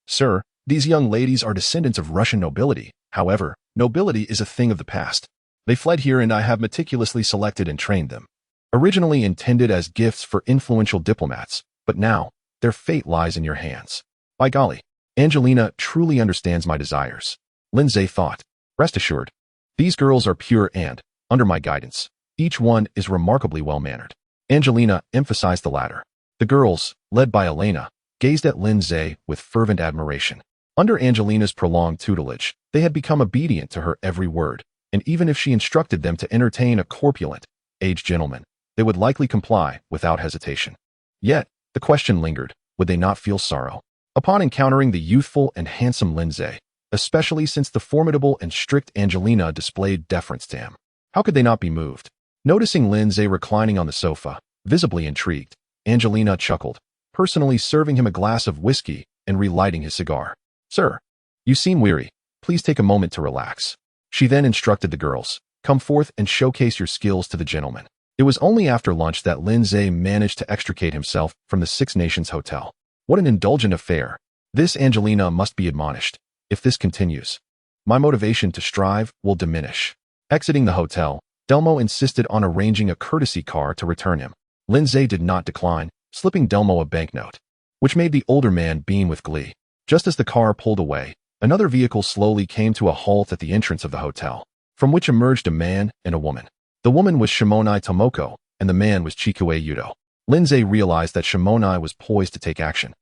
Sir, these young ladies are descendants of Russian nobility. However, nobility is a thing of the past. They fled here and I have meticulously selected and trained them. Originally intended as gifts for influential diplomats, but now, their fate lies in your hands. By golly, Angelina truly understands my desires. Lindsay thought. Rest assured, these girls are pure and, under my guidance, each one is remarkably well-mannered. Angelina emphasized the latter. The girls, led by Elena, gazed at Lindsay with fervent admiration. Under Angelina's prolonged tutelage, they had become obedient to her every word, and even if she instructed them to entertain a corpulent, aged gentleman, they would likely comply without hesitation. Yet, the question lingered, would they not feel sorrow? Upon encountering the youthful and handsome Lindsay, especially since the formidable and strict Angelina displayed deference to him, how could they not be moved? Noticing Lindsay reclining on the sofa, visibly intrigued, Angelina chuckled, personally serving him a glass of whiskey and relighting his cigar. Sir, you seem weary. Please take a moment to relax. She then instructed the girls, come forth and showcase your skills to the gentlemen. It was only after lunch that Lindsay managed to extricate himself from the Six Nations Hotel. What an indulgent affair. This Angelina must be admonished. If this continues, my motivation to strive will diminish. Exiting the hotel, Delmo insisted on arranging a courtesy car to return him. Lindsay did not decline, slipping Delmo a banknote, which made the older man beam with glee. Just as the car pulled away, another vehicle slowly came to a halt at the entrance of the hotel, from which emerged a man and a woman. The woman was Shimonai Tomoko, and the man was Chikue Yudo. Lindsay realized that Shimonai was poised to take action.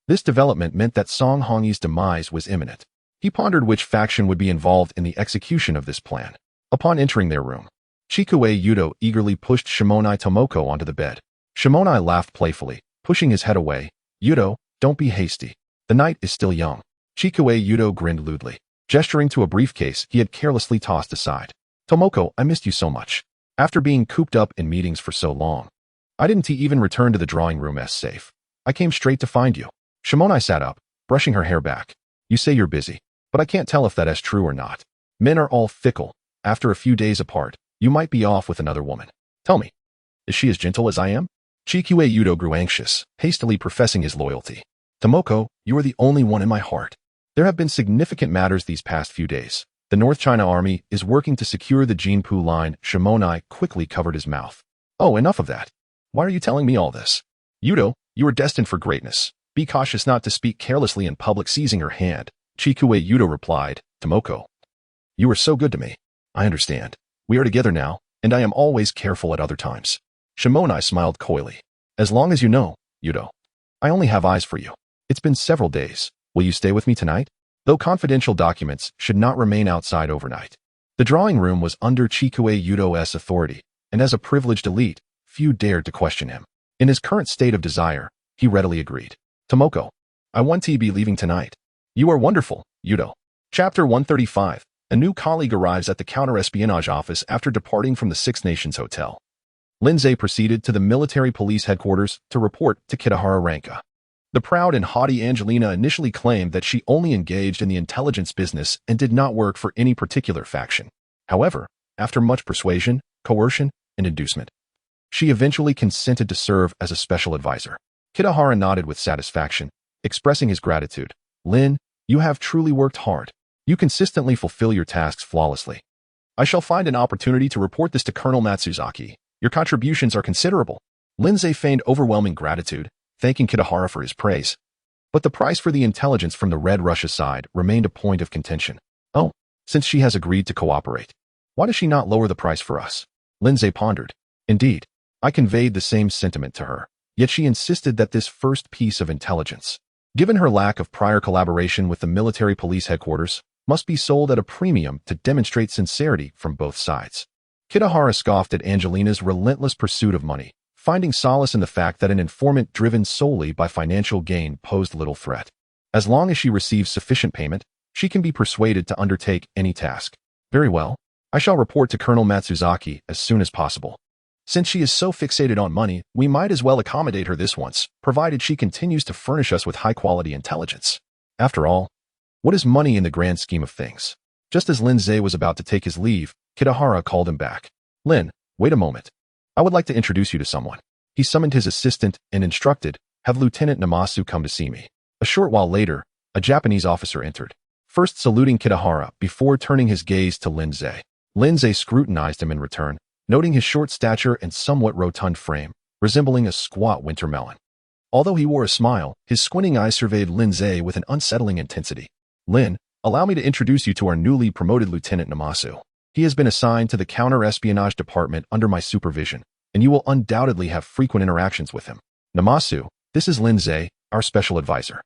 This development meant that Song Hongyi's demise was imminent. He pondered which faction would be involved in the execution of this plan. Upon entering their room, Chikue Yudo eagerly pushed Shimonai Tomoko onto the bed. Shimonai laughed playfully, pushing his head away. Yudo, don't be hasty. The night is still young. Chikue Yudo grinned lewdly, gesturing to a briefcase he had carelessly tossed aside. Tomoko, I missed you so much. After being cooped up in meetings for so long, I didn't even return to the drawing room as safe. I came straight to find you. Shimonai sat up, brushing her hair back. You say you're busy, but I can't tell if that is true or not. Men are all fickle. After a few days apart, you might be off with another woman. Tell me, is she as gentle as I am? Chikue Yudo grew anxious, hastily professing his loyalty. Tomoko, you are the only one in my heart. There have been significant matters these past few days. The North China Army is working to secure the Jinpu line. Shimonai quickly covered his mouth. Oh, enough of that. Why are you telling me all this? Yudo, you are destined for greatness. Be cautious not to speak carelessly in public. Seizing her hand, Chikue Yudo replied, Tomoko, you are so good to me. I understand. We are together now, and I am always careful at other times. Shimonai smiled coyly. As long as you know, Yudo, I only have eyes for you. It's been several days. Will you stay with me tonight? Though confidential documents should not remain outside overnight. The drawing room was under Chikue Yudo's authority, and as a privileged elite, few dared to question him. In his current state of desire, he readily agreed. Tomoko, I want to be leaving tonight. You are wonderful, Yudo. Chapter 135. A new colleague arrives at the counter-espionage office after departing from the Six Nations Hotel. Lindsay proceeded to the military police headquarters to report to Kitahara Ranka. The proud and haughty Angelina initially claimed that she only engaged in the intelligence business and did not work for any particular faction. However, after much persuasion, coercion, and inducement, She eventually consented to serve as a special advisor. Kitahara nodded with satisfaction, expressing his gratitude. Lin, you have truly worked hard. You consistently fulfill your tasks flawlessly. I shall find an opportunity to report this to Colonel Matsuzaki. Your contributions are considerable. Lindsay feigned overwhelming gratitude, thanking Kitahara for his praise. But the price for the intelligence from the Red Russia side remained a point of contention. Oh, since she has agreed to cooperate, why does she not lower the price for us? Lindsay pondered. Indeed, I conveyed the same sentiment to her, yet she insisted that this first piece of intelligence, given her lack of prior collaboration with the military police headquarters, must be sold at a premium to demonstrate sincerity from both sides. Kitahara scoffed at Angelina's relentless pursuit of money, finding solace in the fact that an informant driven solely by financial gain posed little threat. As long as she receives sufficient payment, she can be persuaded to undertake any task. Very well. I shall report to Colonel Matsuzaki as soon as possible. Since she is so fixated on money, we might as well accommodate her this once, provided she continues to furnish us with high-quality intelligence. After all, what is money in the grand scheme of things? Just as Lindsay was about to take his leave, Kitahara called him back. Lin, wait a moment. I would like to introduce you to someone. He summoned his assistant and instructed, have Lieutenant Namasu come to see me. A short while later, a Japanese officer entered, first saluting Kitahara before turning his gaze to Lindsay. Lindsay scrutinized him in return, noting his short stature and somewhat rotund frame, resembling a squat winter melon. Although he wore a smile, his squinting eyes surveyed Lindsay with an unsettling intensity. Lin, allow me to introduce you to our newly promoted Lieutenant Namasu. He has been assigned to the counter-espionage department under my supervision, and you will undoubtedly have frequent interactions with him. Namasu, this is Lindsay, our special advisor,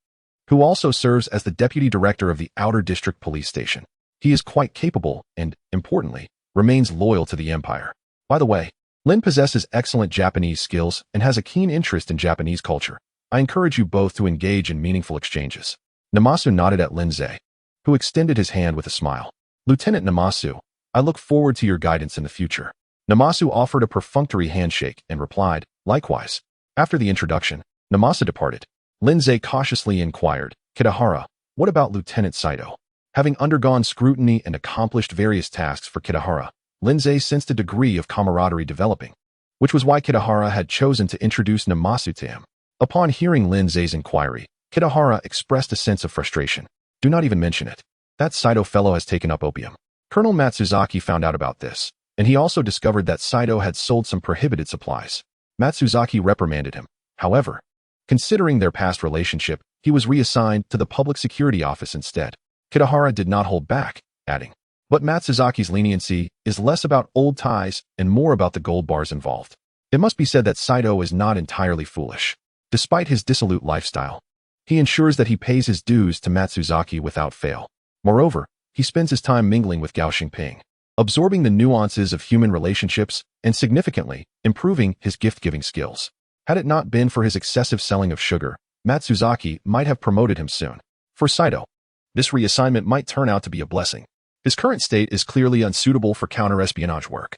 who also serves as the deputy director of the Outer District Police Station. He is quite capable and, importantly, remains loyal to the Empire. By the way, Lin possesses excellent Japanese skills and has a keen interest in Japanese culture. I encourage you both to engage in meaningful exchanges. Namasu nodded at Lindsay, who extended his hand with a smile. Lieutenant Namasu, I look forward to your guidance in the future. Namasu offered a perfunctory handshake and replied, likewise. After the introduction, Namasu departed. Lindsay cautiously inquired, Kitahara, what about Lieutenant Saito? Having undergone scrutiny and accomplished various tasks for Kitahara, Lindsay sensed a degree of camaraderie developing, which was why Kitahara had chosen to introduce Namasu to him. Upon hearing Lindsay's inquiry, Kitahara expressed a sense of frustration. Do not even mention it. That Saito fellow has taken up opium. Colonel Matsuzaki found out about this, and he also discovered that Saito had sold some prohibited supplies. Matsuzaki reprimanded him. However, considering their past relationship, he was reassigned to the Public Security Office instead. Kitahara did not hold back, adding, but Matsuzaki's leniency is less about old ties and more about the gold bars involved. It must be said that Saito is not entirely foolish. Despite his dissolute lifestyle, he ensures that he pays his dues to Matsuzaki without fail. Moreover, he spends his time mingling with Gao Xingping, absorbing the nuances of human relationships and significantly improving his gift-giving skills. Had it not been for his excessive selling of sugar, Matsuzaki might have promoted him soon. For Saito, this reassignment might turn out to be a blessing. His current state is clearly unsuitable for counter-espionage work.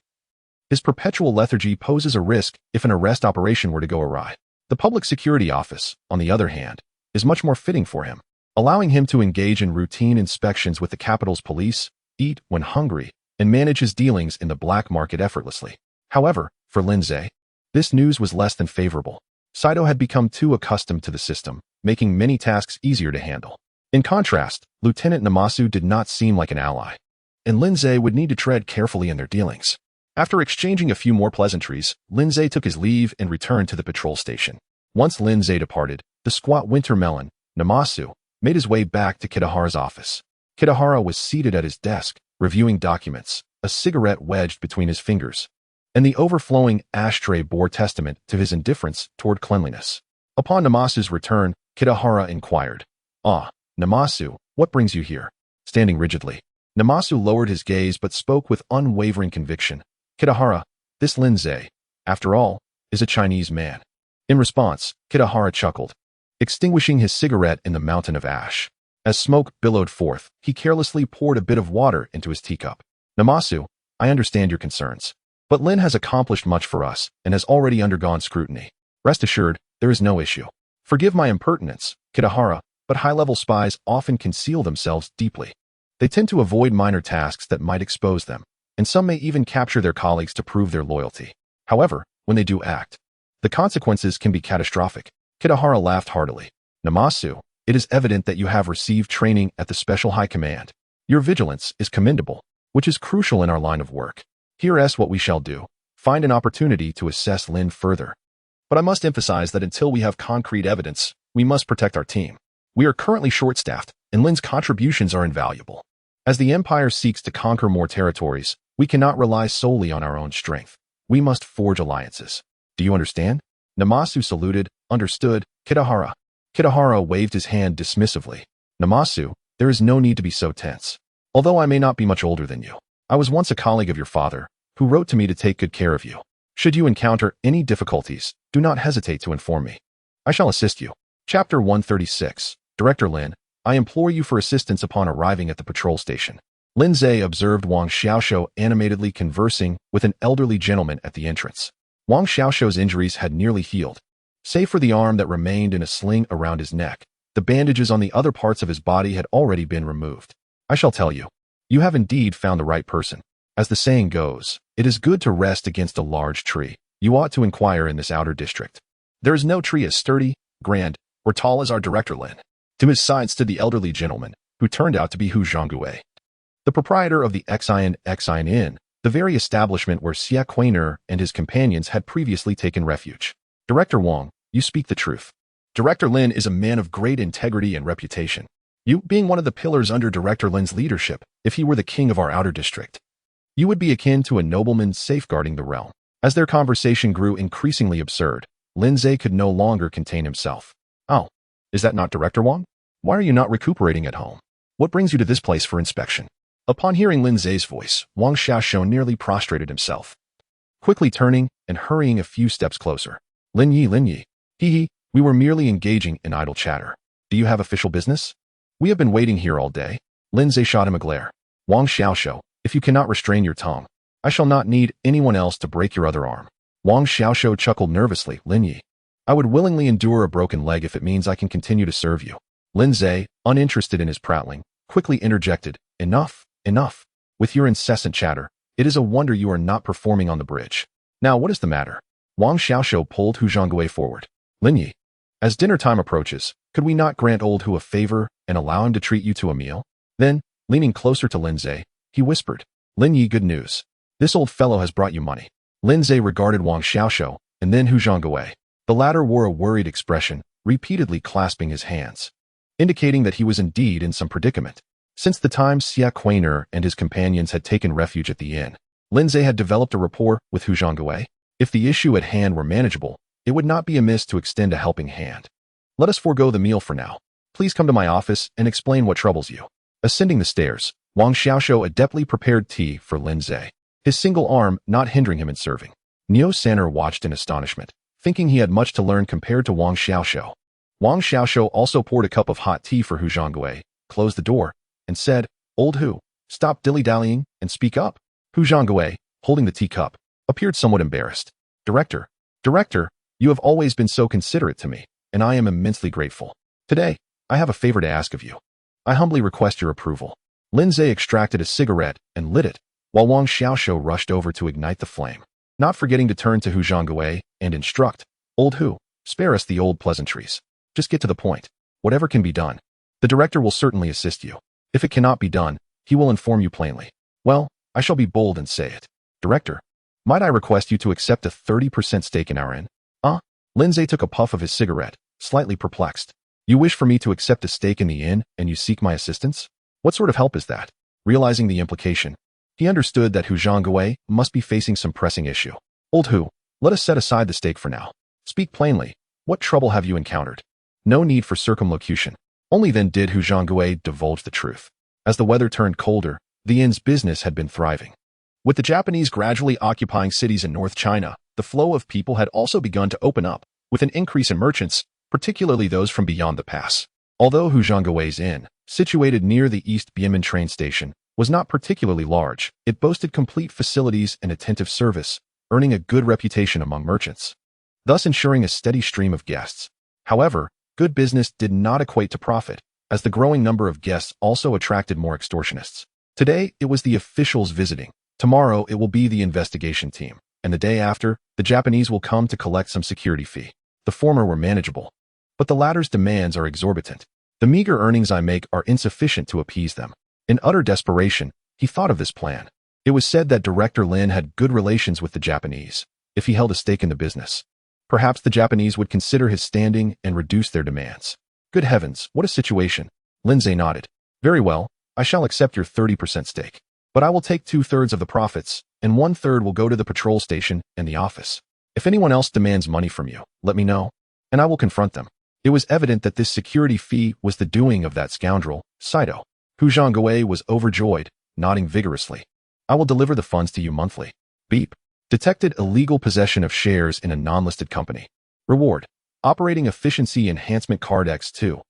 His perpetual lethargy poses a risk if an arrest operation were to go awry. The Public Security Office, on the other hand, is much more fitting for him, allowing him to engage in routine inspections with the capital's police, eat when hungry, and manage his dealings in the black market effortlessly. However, for Lindsay, this news was less than favorable. Saito had become too accustomed to the system, making many tasks easier to handle. In contrast, Lieutenant Namasu did not seem like an ally, and Lindsay would need to tread carefully in their dealings. After exchanging a few more pleasantries, Lindsay took his leave and returned to the patrol station. Once Lindsay departed, the squat winter melon, Namasu, made his way back to Kitahara's office. Kitahara was seated at his desk, reviewing documents, a cigarette wedged between his fingers, and the overflowing ashtray bore testament to his indifference toward cleanliness. Upon Namasu's return, Kitahara inquired, Ah, Namasu, what brings you here? Standing rigidly, Namasu lowered his gaze but spoke with unwavering conviction. Kitahara, this Lindsay, after all, is a Chinese man. In response, Kitahara chuckled, extinguishing his cigarette in the mountain of ash. As smoke billowed forth, he carelessly poured a bit of water into his teacup. Namasu, I understand your concerns, but Lin has accomplished much for us and has already undergone scrutiny. Rest assured, there is no issue. Forgive my impertinence, Kitahara, but high-level spies often conceal themselves deeply. They tend to avoid minor tasks that might expose them, and some may even capture their colleagues to prove their loyalty. However, when they do act. The consequences can be catastrophic. Kitahara laughed heartily. Namasu, it is evident that you have received training at the Special High Command. Your vigilance is commendable, which is crucial in our line of work. Here's what we shall do. Find an opportunity to assess Lin further. But I must emphasize that until we have concrete evidence, we must protect our team. We are currently short-staffed, and Lin's contributions are invaluable. As the Empire seeks to conquer more territories, we cannot rely solely on our own strength. We must forge alliances. Do you understand? Namasu saluted, understood, Kitahara. Kitahara waved his hand dismissively. Namasu, there is no need to be so tense. Although I may not be much older than you, I was once a colleague of your father, who wrote to me to take good care of you. Should you encounter any difficulties, do not hesitate to inform me. I shall assist you. Chapter 136. Director Lin, I implore you for assistance upon arriving at the patrol station. Lin Zhe observed Wang Xiaoshou animatedly conversing with an elderly gentleman at the entrance. Wang Xiaoshou's injuries had nearly healed. Save for the arm that remained in a sling around his neck, the bandages on the other parts of his body had already been removed. I shall tell you. You have indeed found the right person. As the saying goes, it is good to rest against a large tree. You ought to inquire in this outer district. There is no tree as sturdy, grand, or tall as our Director Lin. To his side stood the elderly gentleman, who turned out to be Hu Zhongguo, the proprietor of the Xian Inn, the very establishment where Xia Quainer and his companions had previously taken refuge. Director Wang, you speak the truth. Director Lin is a man of great integrity and reputation. You, being one of the pillars under Director Lin's leadership, if he were the king of our outer district, you would be akin to a nobleman safeguarding the realm. As their conversation grew increasingly absurd, Lin Zhe could no longer contain himself. Oh, is that not Director Wang? Why are you not recuperating at home? What brings you to this place for inspection? Upon hearing Lin Zhe's voice, Wang Xiaoshou nearly prostrated himself. Quickly turning and hurrying a few steps closer. Lin Yi. Hee, we were merely engaging in idle chatter. Do you have official business? We have been waiting here all day. Lin Zhe shot him a glare. Wang Xiaoshou, if you cannot restrain your tongue, I shall not need anyone else to break your other arm. Wang Xiaoshou chuckled nervously. Lin Yi, I would willingly endure a broken leg if it means I can continue to serve you. Lin Zhe, uninterested in his prattling, quickly interjected, Enough. With your incessant chatter, it is a wonder you are not performing on the bridge. Now what is the matter? Wang Xiaoshou pulled Hu Zhongguo forward. Lin Yi, as dinner time approaches, could we not grant old Hu a favor and allow him to treat you to a meal? Then, leaning closer to Lin Zhe, he whispered, Lin Yi, good news. This old fellow has brought you money. Lin Zhe regarded Wang Xiaoshou and then Hu Zhongguo. The latter wore a worried expression, repeatedly clasping his hands, indicating that he was indeed in some predicament. Since the time Xia Quainer and his companions had taken refuge at the inn, Lin Zhe had developed a rapport with Hu Zhongguo. If the issue at hand were manageable, it would not be amiss to extend a helping hand. Let us forego the meal for now. Please come to my office and explain what troubles you. Ascending the stairs, Wang Xiaoshou adeptly prepared tea for Lin Zhe, his single arm not hindering him in serving. Niu San'er watched in astonishment, thinking he had much to learn compared to Wang Xiaoshou. Wang Xiaoshou also poured a cup of hot tea for Hu Zhongguo, closed the door, and said, Old Hu, stop dilly-dallying and speak up. Hu Zhongguo, holding the teacup, appeared somewhat embarrassed. Director, you have always been so considerate to me, and I am immensely grateful. Today, I have a favor to ask of you. I humbly request your approval. Lin Zhe extracted a cigarette and lit it, while Wang Xiaoshou rushed over to ignite the flame, not forgetting to turn to Hu Zhongguo and instruct, Old Hu, spare us the old pleasantries. Just get to the point. Whatever can be done. The director will certainly assist you. If it cannot be done, he will inform you plainly. Well, I shall be bold and say it. Director, might I request you to accept a 30% stake in our inn? Lin Zhe took a puff of his cigarette, slightly perplexed. You wish for me to accept a stake in the inn and you seek my assistance? What sort of help is that? Realizing the implication, he understood that Hu Zhongguo must be facing some pressing issue. Old Hu, let us set aside the stake for now. Speak plainly. What trouble have you encountered? No need for circumlocution. Only then did Hu Zhongguo divulge the truth. As the weather turned colder, the inn's business had been thriving. With the Japanese gradually occupying cities in North China, the flow of people had also begun to open up, with an increase in merchants, particularly those from beyond the pass. Although Hu Zhongguo's inn, situated near the East Beiping train station, was not particularly large, it boasted complete facilities and attentive service, earning a good reputation among merchants, thus ensuring a steady stream of guests. However, good business did not equate to profit, as the growing number of guests also attracted more extortionists. Today, it was the officials visiting. Tomorrow, it will be the investigation team. and the day after, the Japanese will come to collect some security fee. The former were manageable, but the latter's demands are exorbitant. The meager earnings I make are insufficient to appease them. In utter desperation, he thought of this plan. It was said that Director Lin had good relations with the Japanese. If he held a stake in the business, perhaps the Japanese would consider his standing and reduce their demands. Good heavens, what a situation. Lindsay nodded. Very well, I shall accept your 30% stake. But I will take 2/3 of the profits, and 1/3 will go to the patrol station and the office. If anyone else demands money from you, let me know, and I will confront them. It was evident that this security fee was the doing of that scoundrel, Saito. Hu Zhongguei was overjoyed, nodding vigorously. I will deliver the funds to you monthly. Beep. Detected illegal possession of shares in a non-listed company. Reward. Operating Efficiency Enhancement Card X2.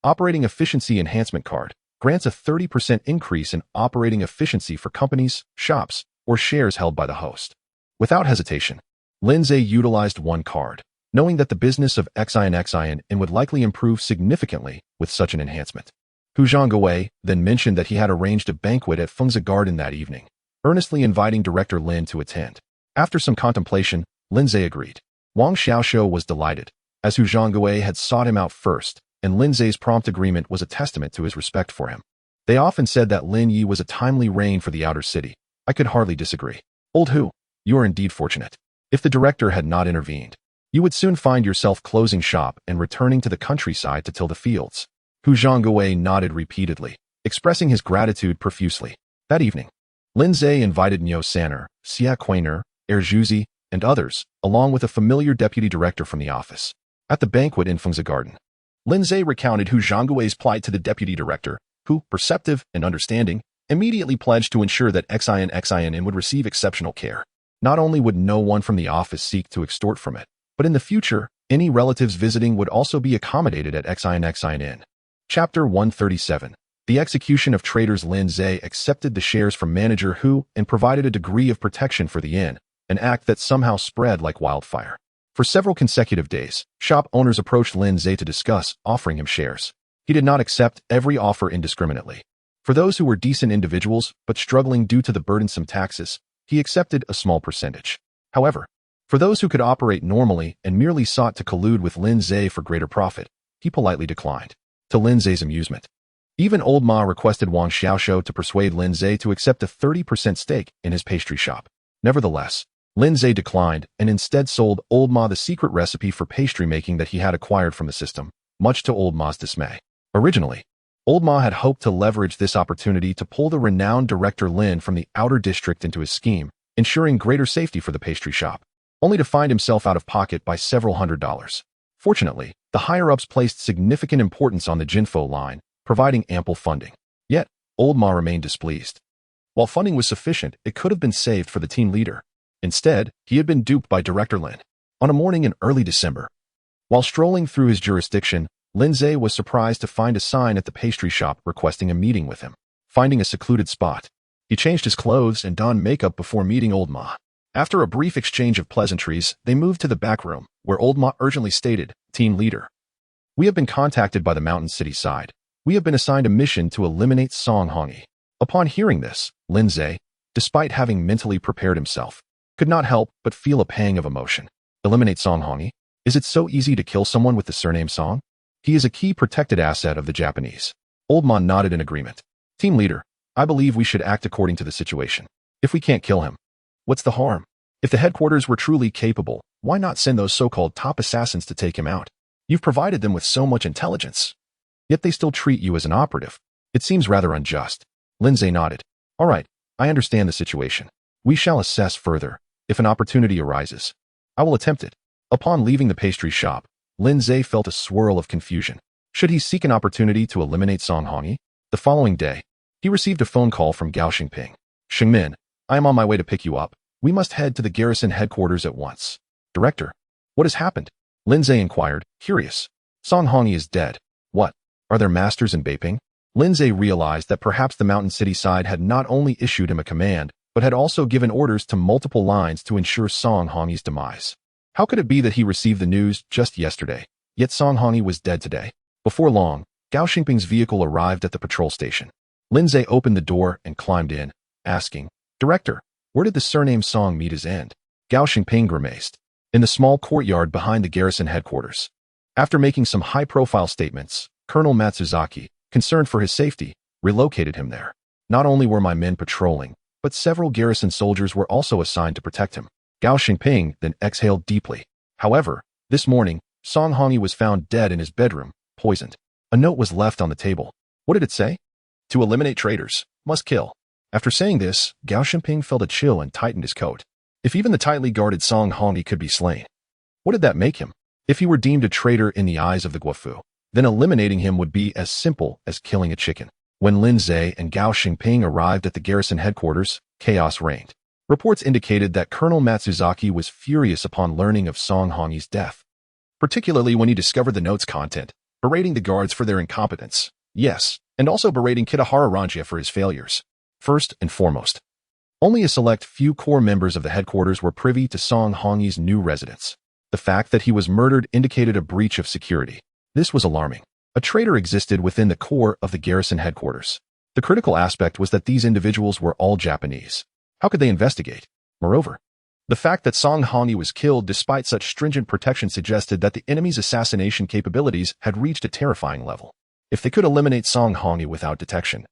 Operating Efficiency Enhancement Card grants a 30% increase in operating efficiency for companies, shops, or shares held by the host. Without hesitation, Lindsay utilized one card, knowing that the business of Xin would likely improve significantly with such an enhancement. Hu Zhongguei then mentioned that he had arranged a banquet at Fengzi Garden that evening, earnestly inviting Director Lin to attend. After some contemplation, Lindsay agreed. Wang Xiaoshou was delighted, as Hu Zhongguei had sought him out first, and Lindsay's prompt agreement was a testament to his respect for him. They often said that Lin Yi was a timely rain for the outer city. I could hardly disagree. Old Hu, you are indeed fortunate. If the director had not intervened, you would soon find yourself closing shop and returning to the countryside to till the fields. Hu Zhongguei nodded repeatedly, expressing his gratitude profusely. That evening, Lindsay invited Niu Sanner, Xia Quainer, Erjuzi, and others, along with a familiar deputy director from the office. At the banquet in Fengzi Garden, Lindsay recounted Hu Zhongguei's plight to the deputy director, who, perceptive and understanding, immediately pledged to ensure that Xin would receive exceptional care. Not only would no one from the office seek to extort from it, but in the future, any relatives visiting would also be accommodated at Xin. Chapter 137. The execution of traitors. Lindsay accepted the shares from manager Hu and provided a degree of protection for the inn, an act that somehow spread like wildfire. For several consecutive days, shop owners approached Lindsay to discuss offering him shares. He did not accept every offer indiscriminately. For those who were decent individuals but struggling due to the burdensome taxes, he accepted a small percentage. However, for those who could operate normally and merely sought to collude with Lindsay for greater profit, he politely declined. To Lindsay's amusement, even Old Ma requested Wang Xiaoshou to persuade Lindsay to accept a 30% stake in his pastry shop. Nevertheless, Lindsay declined and instead sold Old Ma the secret recipe for pastry making that he had acquired from the system, much to Old Ma's dismay. Originally, Old Ma had hoped to leverage this opportunity to pull the renowned Director Lin from the outer district into his scheme, ensuring greater safety for the pastry shop, only to find himself out of pocket by several $100s. Fortunately, the higher-ups placed significant importance on the Jinfo line, providing ample funding. Yet, Old Ma remained displeased. While funding was sufficient, it could have been saved for the team leader. Instead, he had been duped by Director Lin. On a morning in early December, while strolling through his jurisdiction, Lindsay was surprised to find a sign at the pastry shop requesting a meeting with him. Finding a secluded spot, he changed his clothes and donned makeup before meeting Old Ma. After a brief exchange of pleasantries, they moved to the back room, where Old Ma urgently stated, "Team leader, we have been contacted by the Mountain City side. We have been assigned a mission to eliminate Song Hongyi." Upon hearing this, Lindsay, despite having mentally prepared himself, could not help but feel a pang of emotion. Eliminate Song Hongyi? Is it so easy to kill someone with the surname Song? He is a key protected asset of the Japanese. Old Ma nodded in agreement. Team leader, I believe we should act according to the situation. If we can't kill him, what's the harm? If the headquarters were truly capable, why not send those so-called top assassins to take him out? You've provided them with so much intelligence. Yet they still treat you as an operative. It seems rather unjust. Lindsay nodded. All right, I understand the situation. We shall assess further. If an opportunity arises, I will attempt it. Upon leaving the pastry shop, Lindsay felt a swirl of confusion. Should he seek an opportunity to eliminate Song Hongyi? The following day, he received a phone call from Gao Xingping. Xingmin, I am on my way to pick you up. We must head to the garrison headquarters at once. Director, what has happened? Lindsay inquired, curious. Song Hongyi is dead. What? Are there masters in Beiping? Lindsay realized that perhaps the Mountain City side had not only issued him a command, but had also given orders to multiple lines to ensure Song Hongyi's demise. How could it be that he received the news just yesterday, yet Song Hongyi was dead today? Before long, Gao Xingping's vehicle arrived at the patrol station. Lindsay opened the door and climbed in, asking, Director, where did the surname Song meet his end? Gao Xingping grimaced. In the small courtyard behind the garrison headquarters. After making some high-profile statements, Colonel Matsuzaki, concerned for his safety, relocated him there. Not only were my men patrolling, but several garrison soldiers were also assigned to protect him. Gao Xingping then exhaled deeply. However, this morning, Song Hongyi was found dead in his bedroom, poisoned. A note was left on the table. What did it say? To eliminate traitors, must kill. After saying this, Gao Xingping felt a chill and tightened his coat. If even the tightly guarded Song Hongyi could be slain, what did that make him? If he were deemed a traitor in the eyes of the Guofu, then eliminating him would be as simple as killing a chicken. When Lin Zhe and Gao Xingping arrived at the garrison headquarters, chaos reigned. Reports indicated that Colonel Matsuzaki was furious upon learning of Song Hongyi's death, particularly when he discovered the note's content, berating the guards for their incompetence. Yes, and also berating Kitahara Ranjia for his failures. First and foremost, only a select few core members of the headquarters were privy to Song Hongyi's new residence. The fact that he was murdered indicated a breach of security. This was alarming. A traitor existed within the core of the garrison headquarters. The critical aspect was that these individuals were all Japanese. How could they investigate? Moreover, the fact that Song Hongyi was killed despite such stringent protection suggested that the enemy's assassination capabilities had reached a terrifying level. If they could eliminate Song Hongyi without detection,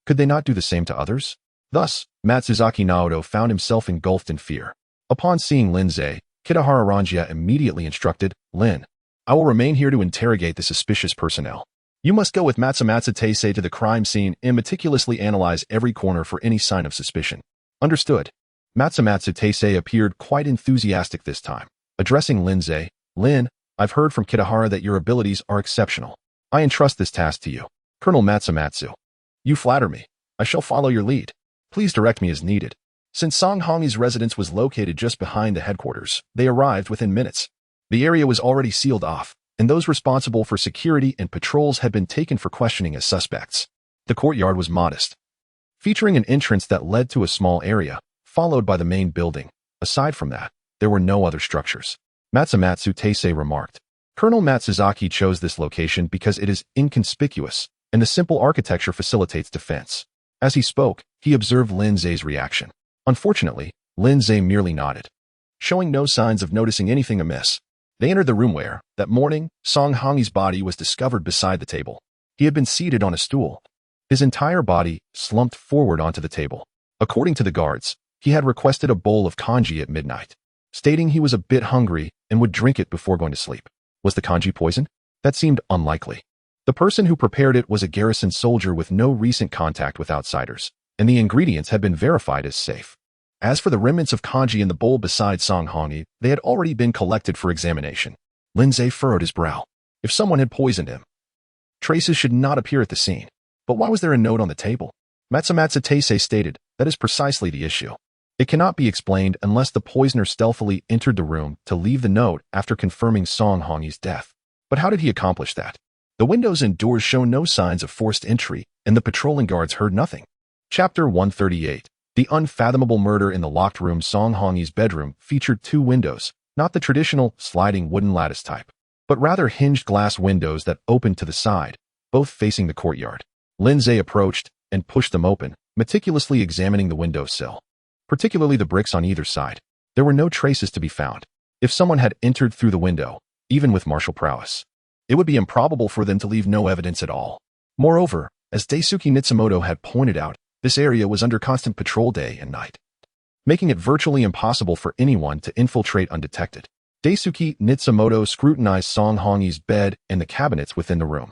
could they not do the same to others? Thus, Matsuzaki Naoto found himself engulfed in fear. Upon seeing Lin Zhe, Kitahara Ranjia immediately instructed, Lin, I will remain here to interrogate the suspicious personnel. You must go with Matsumatsu Teisei to the crime scene and meticulously analyze every corner for any sign of suspicion. Understood. Matsumatsu Teisei appeared quite enthusiastic this time. Addressing Lin Zhe, Lin, I've heard from Kitahara that your abilities are exceptional. I entrust this task to you. Colonel Matsumatsu. You flatter me. I shall follow your lead. Please direct me as needed. Since Song Hongyi's residence was located just behind the headquarters, they arrived within minutes. The area was already sealed off, and those responsible for security and patrols had been taken for questioning as suspects. The courtyard was modest, featuring an entrance that led to a small area, followed by the main building. Aside from that, there were no other structures. Matsumatsu Teisei remarked. Colonel Matsuzaki chose this location because it is inconspicuous, and the simple architecture facilitates defense. As he spoke, he observed Lin Zhe's reaction. Unfortunately, Lin Zhe merely nodded, showing no signs of noticing anything amiss. They entered the room where, that morning, Song Hongyi's body was discovered beside the table. He had been seated on a stool, his entire body slumped forward onto the table. According to the guards, he had requested a bowl of congee at midnight, stating he was a bit hungry and would drink it before going to sleep. Was the congee poisoned? That seemed unlikely. The person who prepared it was a garrison soldier with no recent contact with outsiders, and the ingredients had been verified as safe. As for the remnants of congee in the bowl beside Song Hongyi, they had already been collected for examination. Lin Zhe furrowed his brow. If someone had poisoned him, traces should not appear at the scene. But why was there a note on the table? Matsumatsu Teisei stated, that is precisely the issue. It cannot be explained unless the poisoner stealthily entered the room to leave the note after confirming Song Hongyi's death. But how did he accomplish that? The windows and doors show no signs of forced entry, and the patrolling guards heard nothing. Chapter 138. The unfathomable murder in the locked room. Song Hongyi's bedroom featured two windows, not the traditional sliding wooden lattice type, but rather hinged glass windows that opened to the side, both facing the courtyard. Lin Zhe approached and pushed them open, meticulously examining the windowsill, particularly the bricks on either side. There were no traces to be found. If someone had entered through the window, even with martial prowess, it would be improbable for them to leave no evidence at all. Moreover, as Daisuke Nitsumoto had pointed out, this area was under constant patrol day and night, making it virtually impossible for anyone to infiltrate undetected. Daisuke Nitsumoto scrutinized Song Hongyi's bed and the cabinets within the room.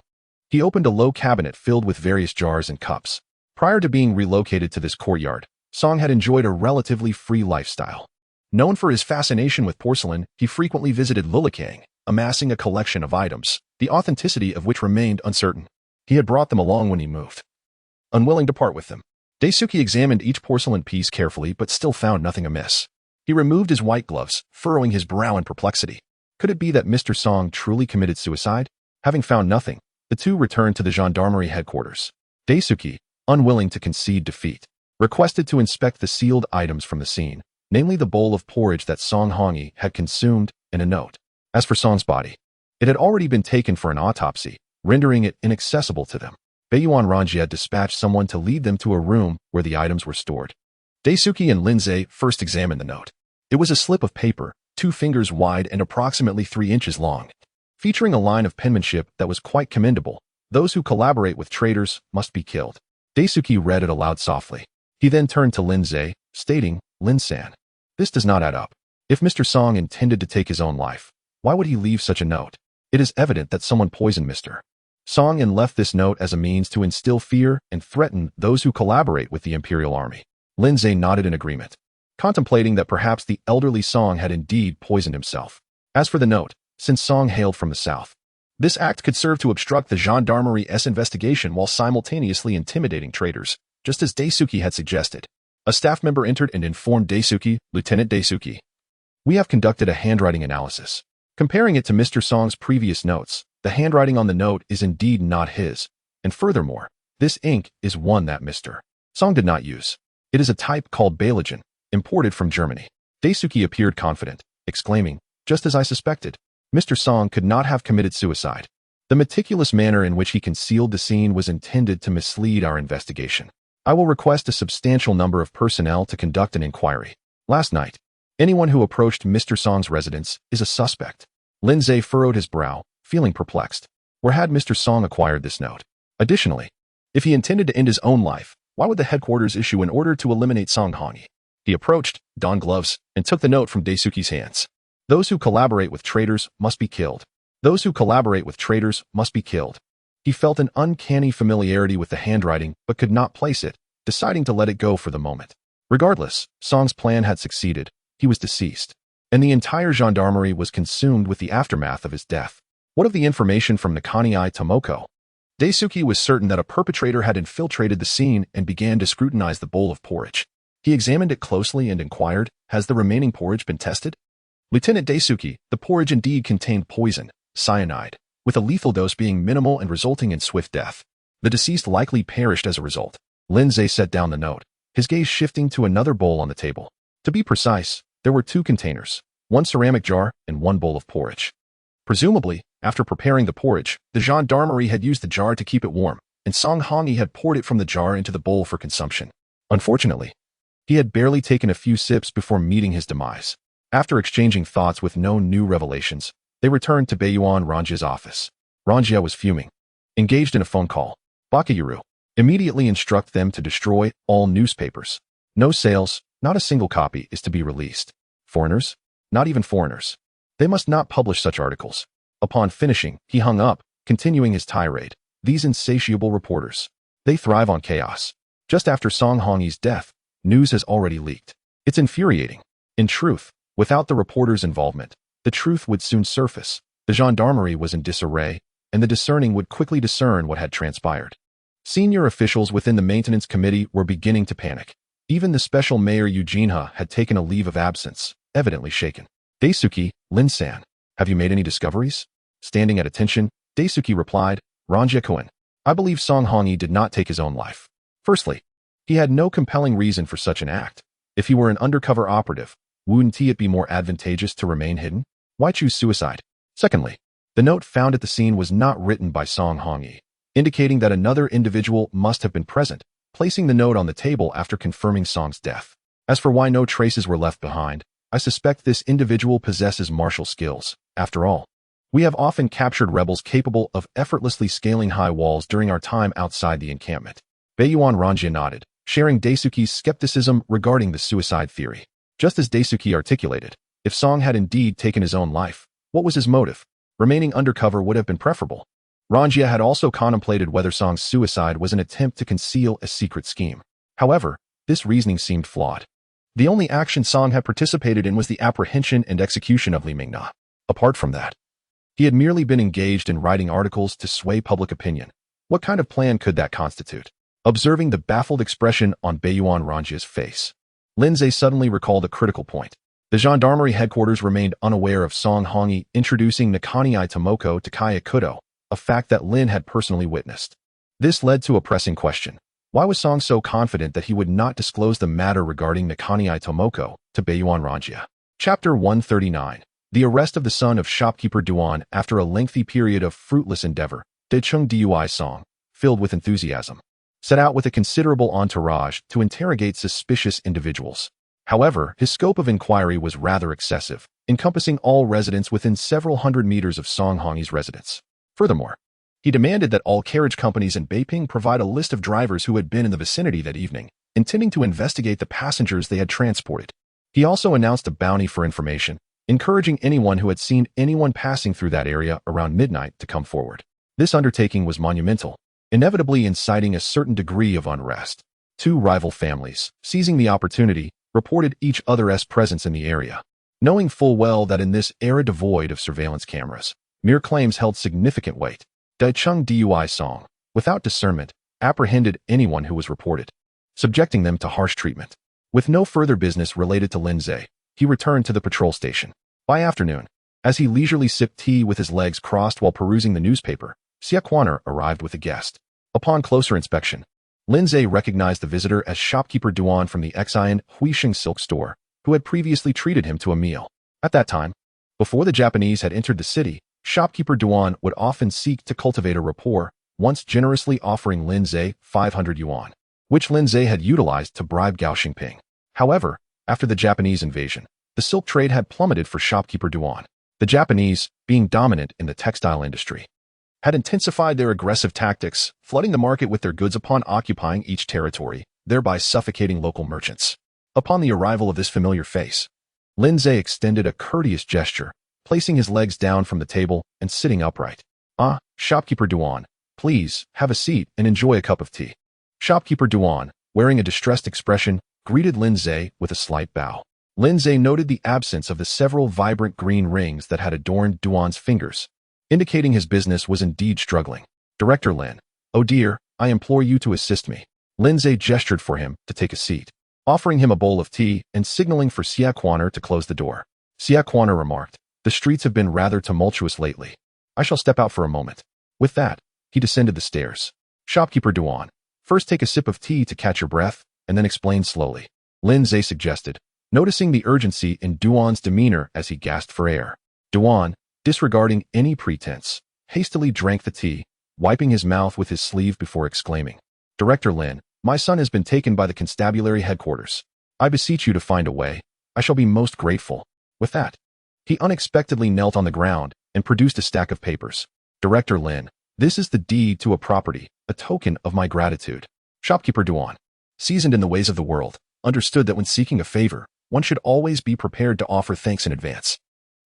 He opened a low cabinet filled with various jars and cups. Prior to being relocated to this courtyard, Song had enjoyed a relatively free lifestyle. Known for his fascination with porcelain, he frequently visited Lillikang, amassing a collection of items, the authenticity of which remained uncertain. He had brought them along when he moved, unwilling to part with them. Daisuke examined each porcelain piece carefully but still found nothing amiss. He removed his white gloves, furrowing his brow in perplexity. Could it be that Mr. Song truly committed suicide? Having found nothing, the two returned to the gendarmerie headquarters. Daisuke, unwilling to concede defeat, requested to inspect the sealed items from the scene, namely the bowl of porridge that Song Hongyi had consumed and a note. As for Song's body, it had already been taken for an autopsy, rendering it inaccessible to them. Beiyuan Ranjia dispatched someone to lead them to a room where the items were stored. Daisuke and Lin Zhe first examined the note. It was a slip of paper, 2 fingers wide and approximately 3 inches long, featuring a line of penmanship that was quite commendable. Those who collaborate with traitors must be killed. Daisuke read it aloud softly. He then turned to Lin-Zai, stating, Lin-san, this does not add up. If Mr. Song intended to take his own life, why would he leave such a note? It is evident that someone poisoned Mr. Song and left this note as a means to instill fear and threaten those who collaborate with the Imperial Army. Lin-Zai nodded in agreement, contemplating that perhaps the elderly Song had indeed poisoned himself. As for the note, since Song hailed from the south, this act could serve to obstruct the gendarmerie's investigation while simultaneously intimidating traitors, just as Daisuke had suggested. A staff member entered and informed Daisuke, Lieutenant Daisuke, we have conducted a handwriting analysis. Comparing it to Mr. Song's previous notes, the handwriting on the note is indeed not his, and furthermore, this ink is one that Mr. Song did not use. It is a type called Beiping, imported from Germany. Daisuke appeared confident, exclaiming, just as I suspected, Mr. Song could not have committed suicide. The meticulous manner in which he concealed the scene was intended to mislead our investigation. I will request a substantial number of personnel to conduct an inquiry. Last night, anyone who approached Mr. Song's residence is a suspect. Lin-Zai furrowed his brow, feeling perplexed. Where had Mr. Song acquired this note? Additionally, if he intended to end his own life, why would the headquarters issue an order to eliminate Song Hongi? He approached, donned gloves, and took the note from Daisuke's hands. Those who collaborate with traitors must be killed. Those who collaborate with traitors must be killed. He felt an uncanny familiarity with the handwriting but could not place it, deciding to let it go for the moment. Regardless, Song's plan had succeeded. He was deceased, and the entire gendarmerie was consumed with the aftermath of his death. What of the information from Nakaniai Tomoko? Daisuke was certain that a perpetrator had infiltrated the scene and began to scrutinize the bowl of porridge. He examined it closely and inquired, has the remaining porridge been tested? Lieutenant Daisuke, the porridge indeed contained poison, cyanide, with a lethal dose being minimal and resulting in swift death. The deceased likely perished as a result. Lin-Zai set down the note, his gaze shifting to another bowl on the table. To be precise, there were 2 containers, 1 ceramic jar and 1 bowl of porridge. Presumably, after preparing the porridge, the gendarmerie had used the jar to keep it warm, and Song Hongi had poured it from the jar into the bowl for consumption. Unfortunately, he had barely taken a few sips before meeting his demise. After exchanging thoughts with no new revelations, they returned to Beiyuan Ranjia's office. Ranjia was fuming. Engaged in a phone call. Bakayuru, immediately instruct them to destroy all newspapers. No sales, not a single copy is to be released. Foreigners? Not even foreigners. They must not publish such articles. Upon finishing, he hung up, continuing his tirade. These insatiable reporters. They thrive on chaos. Just after Song Hongi's death, news has already leaked. It's infuriating. In truth, without the reporters' involvement, the truth would soon surface. The gendarmerie was in disarray, and the discerning would quickly discern what had transpired. Senior officials within the maintenance committee were beginning to panic. Even the special mayor Eugene had taken a leave of absence, evidently shaken. Daisuke, Lin-san, have you made any discoveries? Standing at attention, Daisuke replied, Ranjia-kun, I believe Song Hongi did not take his own life. Firstly, he had no compelling reason for such an act. If he were an undercover operative, wouldn't it be more advantageous to remain hidden? Why choose suicide? Secondly, the note found at the scene was not written by Song Hongi, indicating that another individual must have been present, placing the note on the table after confirming Song's death. As for why no traces were left behind, I suspect this individual possesses martial skills. After all, we have often captured rebels capable of effortlessly scaling high walls during our time outside the encampment. Beiyuan Ranjia nodded, sharing Daisuke's skepticism regarding the suicide theory. Just as Daisuke articulated, if Song had indeed taken his own life, what was his motive? Remaining undercover would have been preferable. Ranjia had also contemplated whether Song's suicide was an attempt to conceal a secret scheme. However, this reasoning seemed flawed. The only action Song had participated in was the apprehension and execution of Li Mingna. Apart from that, he had merely been engaged in writing articles to sway public opinion. What kind of plan could that constitute? Observing the baffled expression on Beiyuan Ranjia's face, Lin-Zai suddenly recalled a critical point. The gendarmerie headquarters remained unaware of Song Hongi introducing Nakaniai Tomoko to Kaya Kudo, a fact that Lin had personally witnessed. This led to a pressing question. Why was Song so confident that he would not disclose the matter regarding Nakaniai Tomoko to Beiyuan Ranjia? Chapter 139. The arrest of the son of shopkeeper Duan after a lengthy period of fruitless endeavor. Dechung Dui Song, filled with enthusiasm, set out with a considerable entourage to interrogate suspicious individuals. However, his scope of inquiry was rather excessive, encompassing all residents within several hundred meters of Song Hongyi's residence. Furthermore, he demanded that all carriage companies in Beiping provide a list of drivers who had been in the vicinity that evening, intending to investigate the passengers they had transported. He also announced a bounty for information, encouraging anyone who had seen anyone passing through that area around midnight to come forward. This undertaking was monumental, inevitably inciting a certain degree of unrest. Two rival families, seizing the opportunity, reported each other's presence in the area. Knowing full well that in this era devoid of surveillance cameras, mere claims held significant weight, Daicheng Dui Song, without discernment, apprehended anyone who was reported, subjecting them to harsh treatment. With no further business related to Lindsay, he returned to the patrol station. By afternoon, as he leisurely sipped tea with his legs crossed while perusing the newspaper, Xia Quaner arrived with a guest. Upon closer inspection, Lindsay recognized the visitor as shopkeeper Duan from the Xian Huixing silk store, who had previously treated him to a meal. At that time, before the Japanese had entered the city, shopkeeper Duan would often seek to cultivate a rapport, once generously offering Lindsay 500 yuan, which Lindsay had utilized to bribe Gao Xingping. However, after the Japanese invasion, the silk trade had plummeted for shopkeeper Duan. The Japanese, being dominant in the textile industry, had intensified their aggressive tactics, flooding the market with their goods upon occupying each territory, thereby suffocating local merchants. Upon the arrival of this familiar face, Lindsay extended a courteous gesture, placing his legs down from the table and sitting upright. "Ah, shopkeeper Duan, please, have a seat and enjoy a cup of tea." Shopkeeper Duan, wearing a distressed expression, greeted Lindsay with a slight bow. Lindsay noted the absence of the several vibrant green rings that had adorned Duan's fingers, indicating his business was indeed struggling. "Director Lin, oh dear, I implore you to assist me." Lindsay gestured for him to take a seat, offering him a bowl of tea and signaling for Xia Quaner to close the door. Xia Quaner remarked, "The streets have been rather tumultuous lately. I shall step out for a moment." With that, he descended the stairs. Shopkeeper Duan, first take a sip of tea to catch your breath, and then explain slowly, Lindsay suggested, noticing the urgency in Duan's demeanor as he gasped for air. Duan, disregarding any pretense, hastily drank the tea, wiping his mouth with his sleeve before exclaiming, "Director Lin, my son has been taken by the constabulary headquarters. I beseech you to find a way. I shall be most grateful." With that, he unexpectedly knelt on the ground and produced a stack of papers. "Director Lin, this is the deed to a property, a token of my gratitude." Shopkeeper Duan, seasoned in the ways of the world, understood that when seeking a favor, one should always be prepared to offer thanks in advance.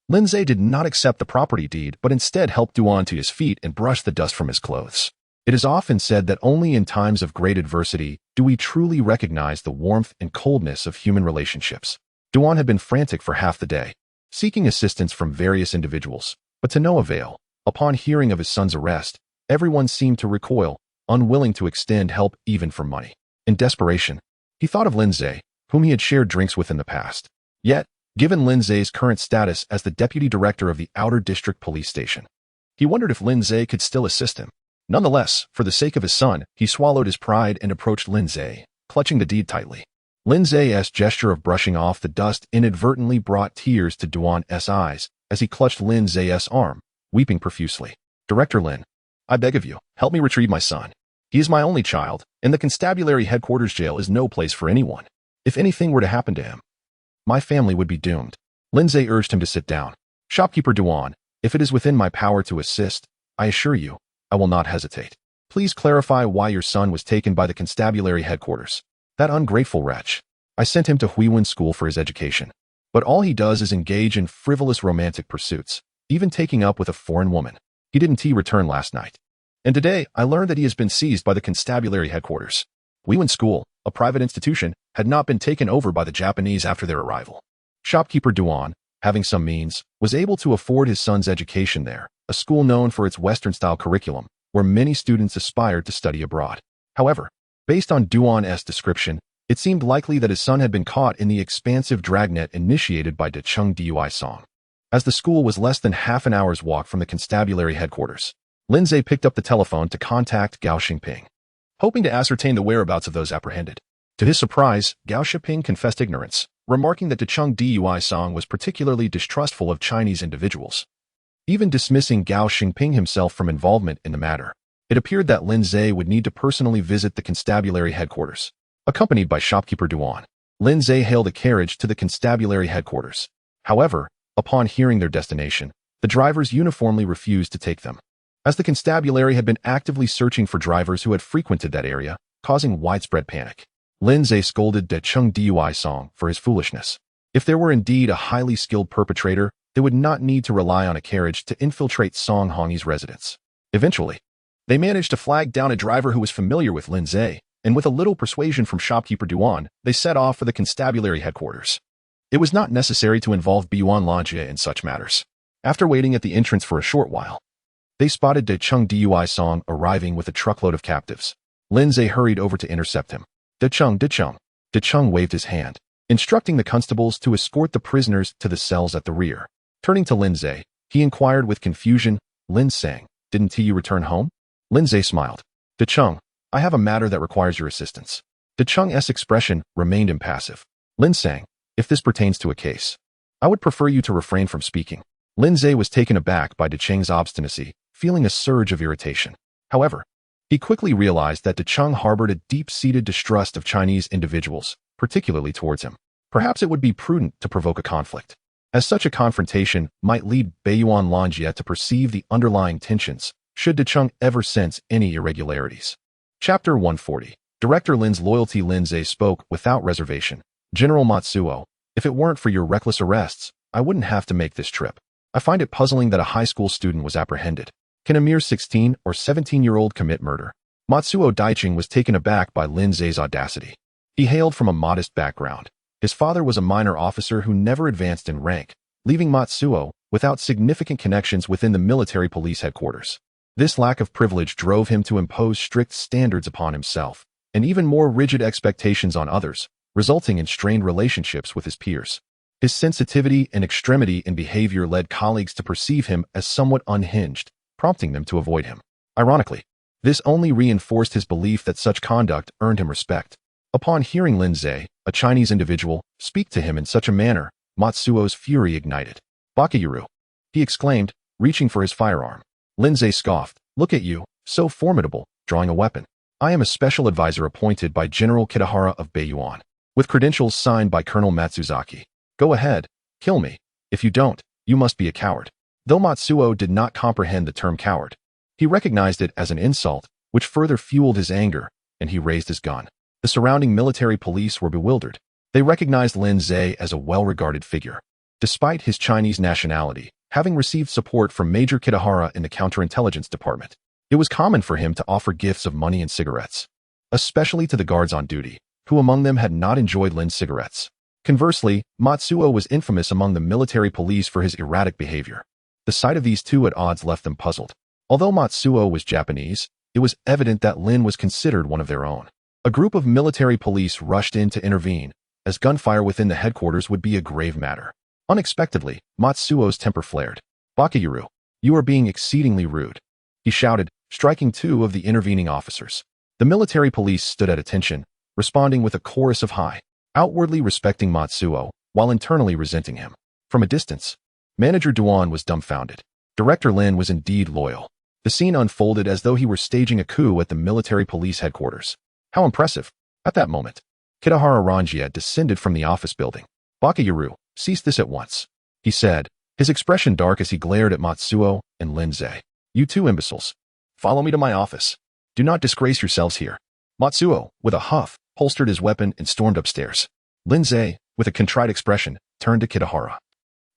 Lindsay did not accept the property deed, but instead helped Duan to his feet and brushed the dust from his clothes. It is often said that only in times of great adversity do we truly recognize the warmth and coldness of human relationships. Duan had been frantic for half the day, seeking assistance from various individuals, but to no avail. Upon hearing of his son's arrest, everyone seemed to recoil, unwilling to extend help even for money. In desperation, he thought of Lindsay, whom he had shared drinks with in the past. Yet, given Lindsay's current status as the deputy director of the Outer District Police Station, he wondered if Lindsay could still assist him. Nonetheless, for the sake of his son, he swallowed his pride and approached Lindsay, clutching the deed tightly. Lindsay's gesture of brushing off the dust inadvertently brought tears to Duan's eyes as he clutched Lindsay's arm, weeping profusely. "Director Lin, I beg of you, help me retrieve my son. He is my only child, and the constabulary headquarters jail is no place for anyone. If anything were to happen to him, my family would be doomed." Lindsay urged him to sit down. "Shopkeeper Duan, if it is within my power to assist, I assure you, I will not hesitate. Please clarify why your son was taken by the constabulary headquarters. That ungrateful wretch. I sent him to Huiwen School for his education, but all he does is engage in frivolous romantic pursuits, even taking up with a foreign woman. He didn't return last night. And today, I learned that he has been seized by the constabulary headquarters. Huiwen School, a private institution, had not been taken over by the Japanese after their arrival. Shopkeeper Duan, having some means, was able to afford his son's education there, a school known for its Western-style curriculum, where many students aspired to study abroad. However, based on Duan's description, it seemed likely that his son had been caught in the expansive dragnet initiated by Daicheng Dui Song. As the school was less than half an hour's walk from the constabulary headquarters, Lindsay picked up the telephone to contact Gao Xingping, hoping to ascertain the whereabouts of those apprehended. To his surprise, Gao Xingping confessed ignorance, remarking that Daicheng Dui Song was particularly distrustful of Chinese individuals, even dismissing Gao Xingping himself from involvement in the matter. It appeared that Lindsay would need to personally visit the constabulary headquarters, accompanied by shopkeeper Duan. Lindsay hailed a carriage to the constabulary headquarters. However, upon hearing their destination, the drivers uniformly refused to take them, as the constabulary had been actively searching for drivers who had frequented that area, causing widespread panic. Lindsay scolded De Chung Dui Song for his foolishness. If there were indeed a highly skilled perpetrator, they would not need to rely on a carriage to infiltrate Song Hongyi's residence. Eventually, they managed to flag down a driver who was familiar with Lindsay, and with a little persuasion from shopkeeper Duan, they set off for the constabulary headquarters. It was not necessary to involve Yuan Lanjie in such matters. After waiting at the entrance for a short while, they spotted De Chung Dui Song arriving with a truckload of captives. Lindsay hurried over to intercept him. De Chung. De Chung waved his hand, instructing the constables to escort the prisoners to the cells at the rear. Turning to Lindsay, he inquired with confusion, Lin Sang, didn't you return home? Lindsay smiled. De Chung, I have a matter that requires your assistance. De Chung's expression remained impassive. Lin Sang, if this pertains to a case, I would prefer you to refrain from speaking. Lindsay was taken aback by De Chung's obstinacy, feeling a surge of irritation. However, he quickly realized that De Chung harbored a deep-seated distrust of Chinese individuals, particularly towards him. Perhaps it would be prudent to provoke a conflict, as such a confrontation might lead Yuan Lanjie to perceive the underlying tensions, should De Chung ever sense any irregularities. Chapter 140. Director Lin's loyalty. Lindsay spoke without reservation. General Matsuo, if it weren't for your reckless arrests, I wouldn't have to make this trip. I find it puzzling that a high school student was apprehended. Can a mere 16 or 17-year-old commit murder? Matsuo Daiching was taken aback by Lindsay's audacity. He hailed from a modest background. His father was a minor officer who never advanced in rank, leaving Matsuo without significant connections within the military police headquarters. This lack of privilege drove him to impose strict standards upon himself, and even more rigid expectations on others, resulting in strained relationships with his peers. His sensitivity and extremity in behavior led colleagues to perceive him as somewhat unhinged, prompting them to avoid him. Ironically, this only reinforced his belief that such conduct earned him respect. Upon hearing Lindsay, a Chinese individual, speak to him in such a manner, Matsuo's fury ignited. Bakayuru, he exclaimed, reaching for his firearm. Lindsay scoffed, look at you, so formidable, drawing a weapon. I am a special advisor appointed by General Kitahara of Beiyuan, with credentials signed by Colonel Matsuzaki. Go ahead, kill me. If you don't, you must be a coward. Though Matsuo did not comprehend the term coward, he recognized it as an insult, which further fueled his anger, and he raised his gun. The surrounding military police were bewildered. They recognized Lindsay as a well-regarded figure. Despite his Chinese nationality, having received support from Major Kitahara in the counterintelligence department, it was common for him to offer gifts of money and cigarettes, especially to the guards on duty, who among them had not enjoyed Lin's cigarettes. Conversely, Matsuo was infamous among the military police for his erratic behavior. The sight of these two at odds left them puzzled. Although Matsuo was Japanese, it was evident that Lin was considered one of their own. A group of military police rushed in to intervene, as gunfire within the headquarters would be a grave matter. Unexpectedly, Matsuo's temper flared. Bakayuru, you are being exceedingly rude, he shouted, striking two of the intervening officers. The military police stood at attention, responding with a chorus of hi, outwardly respecting Matsuo, while internally resenting him. From a distance, Manager Duan was dumbfounded. Director Lin was indeed loyal. The scene unfolded as though he were staging a coup at the military police headquarters. How impressive. At that moment, Kitahara Ranjie descended from the office building. Bakayuru, cease this at once, he said, his expression dark as he glared at Matsuo and Lindsay. You two imbeciles. Follow me to my office. Do not disgrace yourselves here. Matsuo, with a huff, holstered his weapon and stormed upstairs. Lindsay, with a contrite expression, turned to Kitahara.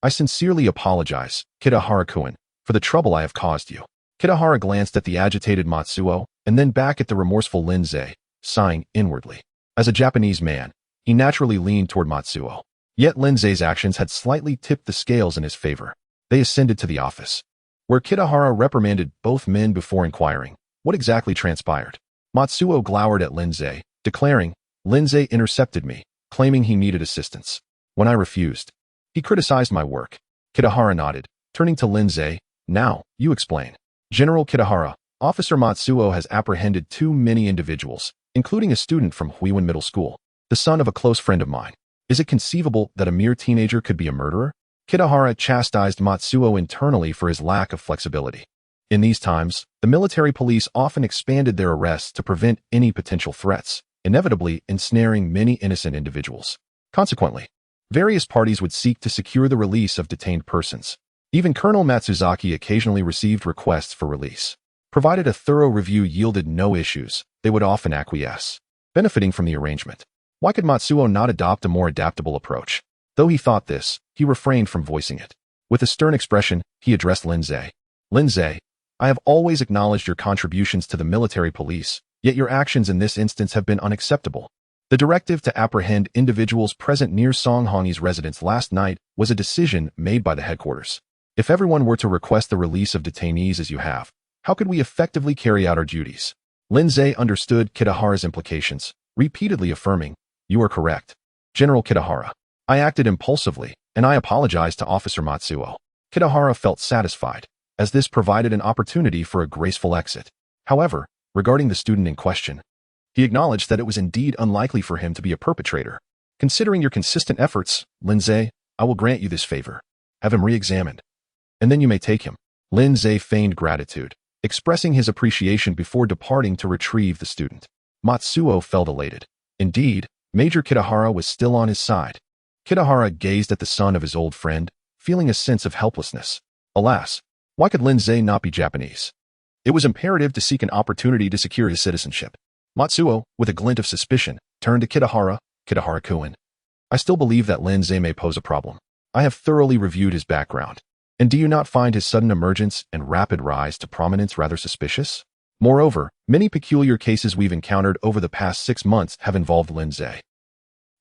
I sincerely apologize, Kitahara-kun, for the trouble I have caused you. Kitahara glanced at the agitated Matsuo and then back at the remorseful Lindsay, sighing inwardly. As a Japanese man, he naturally leaned toward Matsuo. Yet Lindsay's actions had slightly tipped the scales in his favor. They ascended to the office, where Kitahara reprimanded both men before inquiring what exactly transpired. Matsuo glowered at Lindsay, declaring, Lindsay intercepted me, claiming he needed assistance. When I refused, he criticized my work. Kitahara nodded, turning to Lindsay. Now, you explain. General Kitahara, Officer Matsuo has apprehended too many individuals, including a student from Huiwen Middle School, the son of a close friend of mine. Is it conceivable that a mere teenager could be a murderer? Kitahara chastised Matsuo internally for his lack of flexibility. In these times, the military police often expanded their arrests to prevent any potential threats, inevitably ensnaring many innocent individuals. Consequently, various parties would seek to secure the release of detained persons. Even Colonel Matsuzaki occasionally received requests for release. Provided a thorough review yielded no issues, they would often acquiesce, benefiting from the arrangement. Why could Matsuo not adopt a more adaptable approach? Though he thought this, he refrained from voicing it. With a stern expression, he addressed Lindsay. Lindsay, I have always acknowledged your contributions to the military police, yet your actions in this instance have been unacceptable. The directive to apprehend individuals present near Song Hongyi's residence last night was a decision made by the headquarters. If everyone were to request the release of detainees as you have, how could we effectively carry out our duties? Lindsay understood Kitahara's implications, repeatedly affirming, You are correct. General Kitahara, I acted impulsively, and I apologize to Officer Matsuo. Kitahara felt satisfied, as this provided an opportunity for a graceful exit. However, regarding the student in question, he acknowledged that it was indeed unlikely for him to be a perpetrator. Considering your consistent efforts, Lindsay, I will grant you this favor. Have him re-examined, and then you may take him. Lindsay feigned gratitude, expressing his appreciation before departing to retrieve the student. Matsuo felt elated. Indeed, Major Kitahara was still on his side. Kitahara gazed at the son of his old friend, feeling a sense of helplessness. Alas, why could Lindsay not be Japanese? It was imperative to seek an opportunity to secure his citizenship. Matsuo, with a glint of suspicion, turned to Kitahara. Kitahara-kun, I still believe that Lindsay may pose a problem. I have thoroughly reviewed his background. And do you not find his sudden emergence and rapid rise to prominence rather suspicious? Moreover, many peculiar cases we've encountered over the past 6 months have involved Lindsay.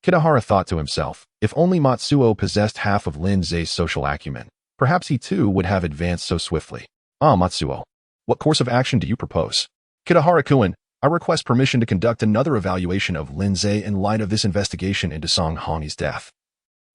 Kitahara thought to himself, if only Matsuo possessed half of Lindsay's social acumen, perhaps he too would have advanced so swiftly. Matsuo, what course of action do you propose? Kitahara-kun, I request permission to conduct another evaluation of Lindsay in light of this investigation into Song Hongyi's death.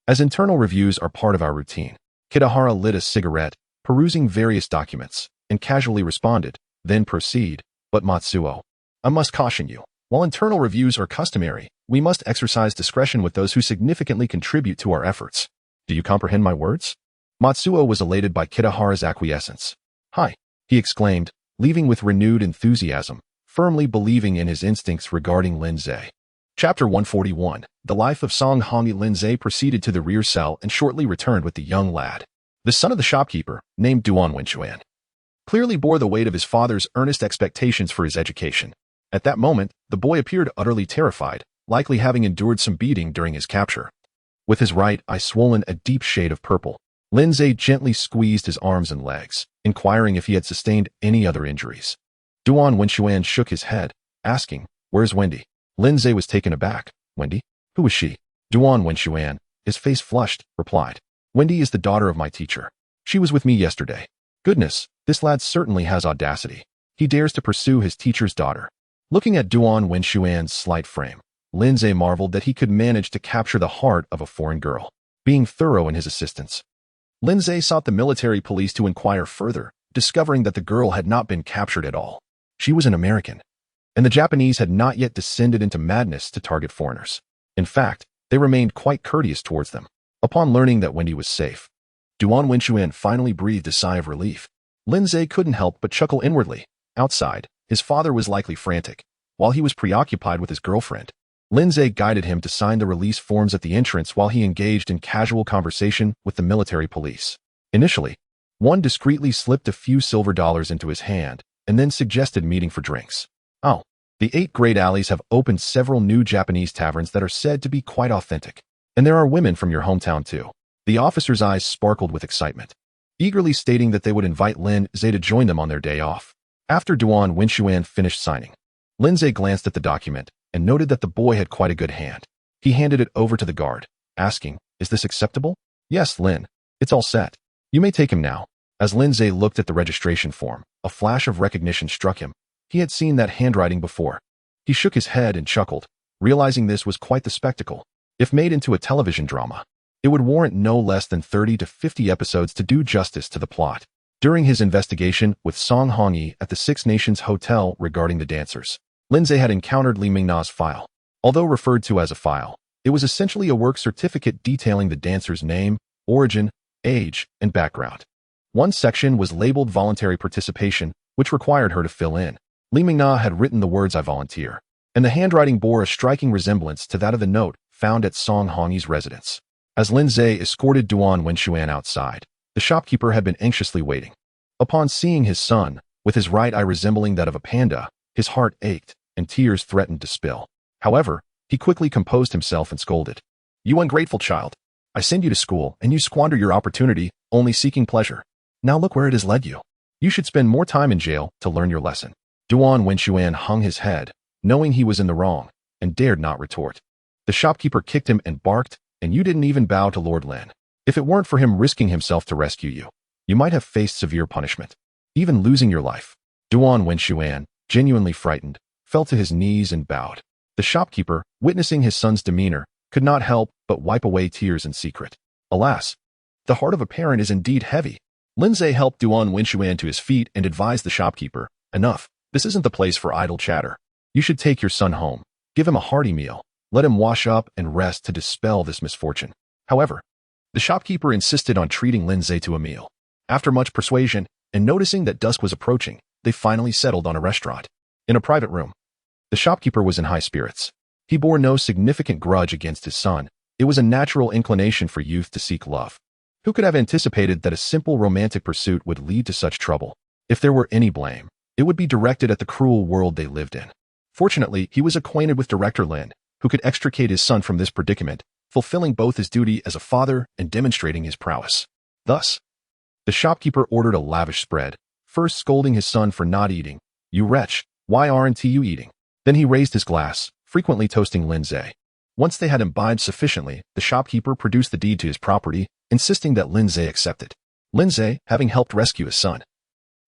As internal reviews are part of our routine, Kitahara lit a cigarette, perusing various documents, and casually responded, then proceed, but Matsuo, I must caution you, while internal reviews are customary, we must exercise discretion with those who significantly contribute to our efforts. Do you comprehend my words? Matsuo was elated by Kitahara's acquiescence. Hi, he exclaimed, leaving with renewed enthusiasm, firmly believing in his instincts regarding Lindsay. Chapter 141. The life of Song Hongyi. Lindsay proceeded to the rear cell and shortly returned with the young lad. The son of the shopkeeper, named Duan Wenchuan, clearly bore the weight of his father's earnest expectations for his education. At that moment, the boy appeared utterly terrified, likely having endured some beating during his capture. With his right eye swollen a deep shade of purple, Lindsay gently squeezed his arms and legs, inquiring if he had sustained any other injuries. Duan Wenchuan shook his head, asking, Where's Wendy? Lindsay was taken aback. Wendy? Who is she? Duan Wenchuan, his face flushed, replied, Wendy is the daughter of my teacher. She was with me yesterday. Goodness, this lad certainly has audacity. He dares to pursue his teacher's daughter. Looking at Duan Wenchuan's slight frame, Lindsay marveled that he could manage to capture the heart of a foreign girl. Being thorough in his assistance, Lindsay sought the military police to inquire further, discovering that the girl had not been captured at all. She was an American, and the Japanese had not yet descended into madness to target foreigners. In fact, they remained quite courteous towards them. Upon learning that Wendy was safe, Duan Wenchuan finally breathed a sigh of relief. Lindsay couldn't help but chuckle inwardly. Outside, his father was likely frantic, while he was preoccupied with his girlfriend. Lindsay guided him to sign the release forms at the entrance while he engaged in casual conversation with the military police. Initially, one discreetly slipped a few silver dollars into his hand and then suggested meeting for drinks. The 8 Great Alleys have opened several new Japanese taverns that are said to be quite authentic. And there are women from your hometown too. The officer's eyes sparkled with excitement, eagerly stating that they would invite Lindsay to join them on their day off. After Duan Wenchuan finished signing, Lindsay glanced at the document and noted that the boy had quite a good hand. He handed it over to the guard, asking, Is this acceptable? Yes, Lin. It's all set. You may take him now. As Lindsay looked at the registration form, a flash of recognition struck him. He had seen that handwriting before. He shook his head and chuckled, realizing this was quite the spectacle. If made into a television drama, it would warrant no less than 30 to 50 episodes to do justice to the plot. During his investigation with Song Hongyi at the Six Nations Hotel regarding the dancers, Lindsay had encountered Li Mingna's file. Although referred to as a file, it was essentially a work certificate detailing the dancer's name, origin, age, and background. One section was labeled voluntary participation, which required her to fill in. Li Mingna had written the words I volunteer, and the handwriting bore a striking resemblance to that of the note found at Song Hongyi's residence. As Lin Zhe escorted Duan Wenxuan outside, the shopkeeper had been anxiously waiting. Upon seeing his son, with his right eye resembling that of a panda, his heart ached, and tears threatened to spill. However, he quickly composed himself and scolded. "You ungrateful child! I send you to school, and you squander your opportunity, only seeking pleasure. Now look where it has led you. You should spend more time in jail to learn your lesson." Duan Wenxuan hung his head, knowing he was in the wrong, and dared not retort. The shopkeeper kicked him and barked, "And you didn't even bow to Lord Lin. If it weren't for him risking himself to rescue you, you might have faced severe punishment, even losing your life." Duan Wenxuan, genuinely frightened, fell to his knees and bowed. The shopkeeper, witnessing his son's demeanor, could not help but wipe away tears in secret. Alas, the heart of a parent is indeed heavy. Lin Zhe helped Duan Wenxuan to his feet and advised the shopkeeper, "Enough, this isn't the place for idle chatter. You should take your son home, give him a hearty meal, let him wash up and rest to dispel this misfortune." However, the shopkeeper insisted on treating Lin Zhe to a meal. After much persuasion, and noticing that dusk was approaching, they finally settled on a restaurant. In a private room, the shopkeeper was in high spirits. He bore no significant grudge against his son. It was a natural inclination for youth to seek love. Who could have anticipated that a simple romantic pursuit would lead to such trouble? If there were any blame, it would be directed at the cruel world they lived in. Fortunately, he was acquainted with Director Lin, who could extricate his son from this predicament, fulfilling both his duty as a father and demonstrating his prowess. Thus, the shopkeeper ordered a lavish spread, first scolding his son for not eating. "You wretch, why aren't you eating?" Then he raised his glass, frequently toasting Lin Zhe. Once they had imbibed sufficiently, the shopkeeper produced the deed to his property, insisting that Lin Zhe accept it. Lin Zhe, having helped rescue his son,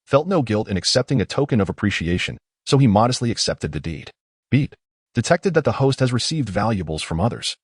felt no guilt in accepting a token of appreciation, so he modestly accepted the deed. Beep detected that the host has received valuables from others,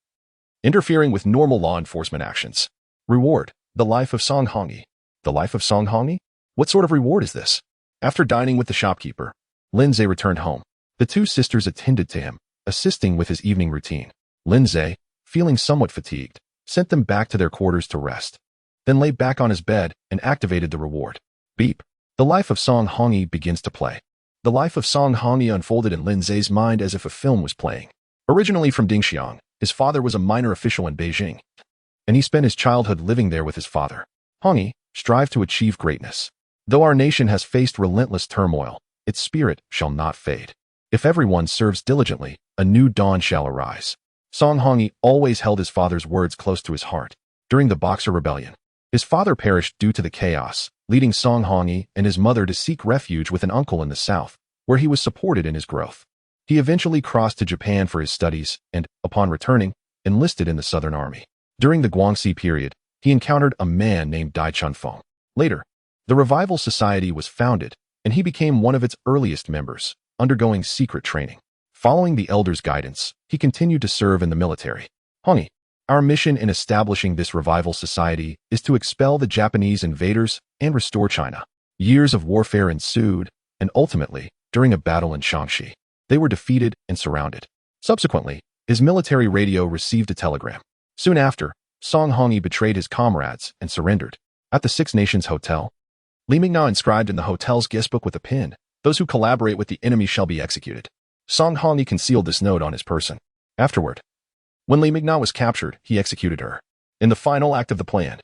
interfering with normal law enforcement actions. Reward: the life of Song Hongyi. The life of Song Hongyi? What sort of reward is this? After dining with the shopkeeper, Lin Zhe returned home. The two sisters attended to him, assisting with his evening routine. Lin Zhe, feeling somewhat fatigued, sent them back to their quarters to rest, then lay back on his bed and activated the reward. Beep. The life of Song Hongyi begins to play. The life of Song Hongyi unfolded in Lin Zhe's mind as if a film was playing. Originally from Dingxiang, his father was a minor official in Beijing, and he spent his childhood living there with his father. Hongyi strive to achieve greatness. Though our nation has faced relentless turmoil, its spirit shall not fade. If everyone serves diligently, a new dawn shall arise. Song Hongyi always held his father's words close to his heart. During the Boxer Rebellion, his father perished due to the chaos, leading Song Hongyi and his mother to seek refuge with an uncle in the south, where he was supported in his growth. He eventually crossed to Japan for his studies and, upon returning, enlisted in the Southern Army. During the Guangxi period, he encountered a man named Dai Chunfeng. Later, the Revival Society was founded, and he became one of its earliest members, undergoing secret training. Following the elders' guidance, he continued to serve in the military. Hongyi, our mission in establishing this Revival Society is to expel the Japanese invaders and restore China. Years of warfare ensued, and ultimately, during a battle in Shaanxi, they were defeated and surrounded. Subsequently, his military radio received a telegram. Soon after, Song Hongyi betrayed his comrades and surrendered. At the Six Nations Hotel, Li Mingna inscribed in the hotel's guestbook with a pin, "Those who collaborate with the enemy shall be executed." Song Hongyi concealed this note on his person. Afterward, when Li Mingna was captured, he executed her. In the final act of the plan,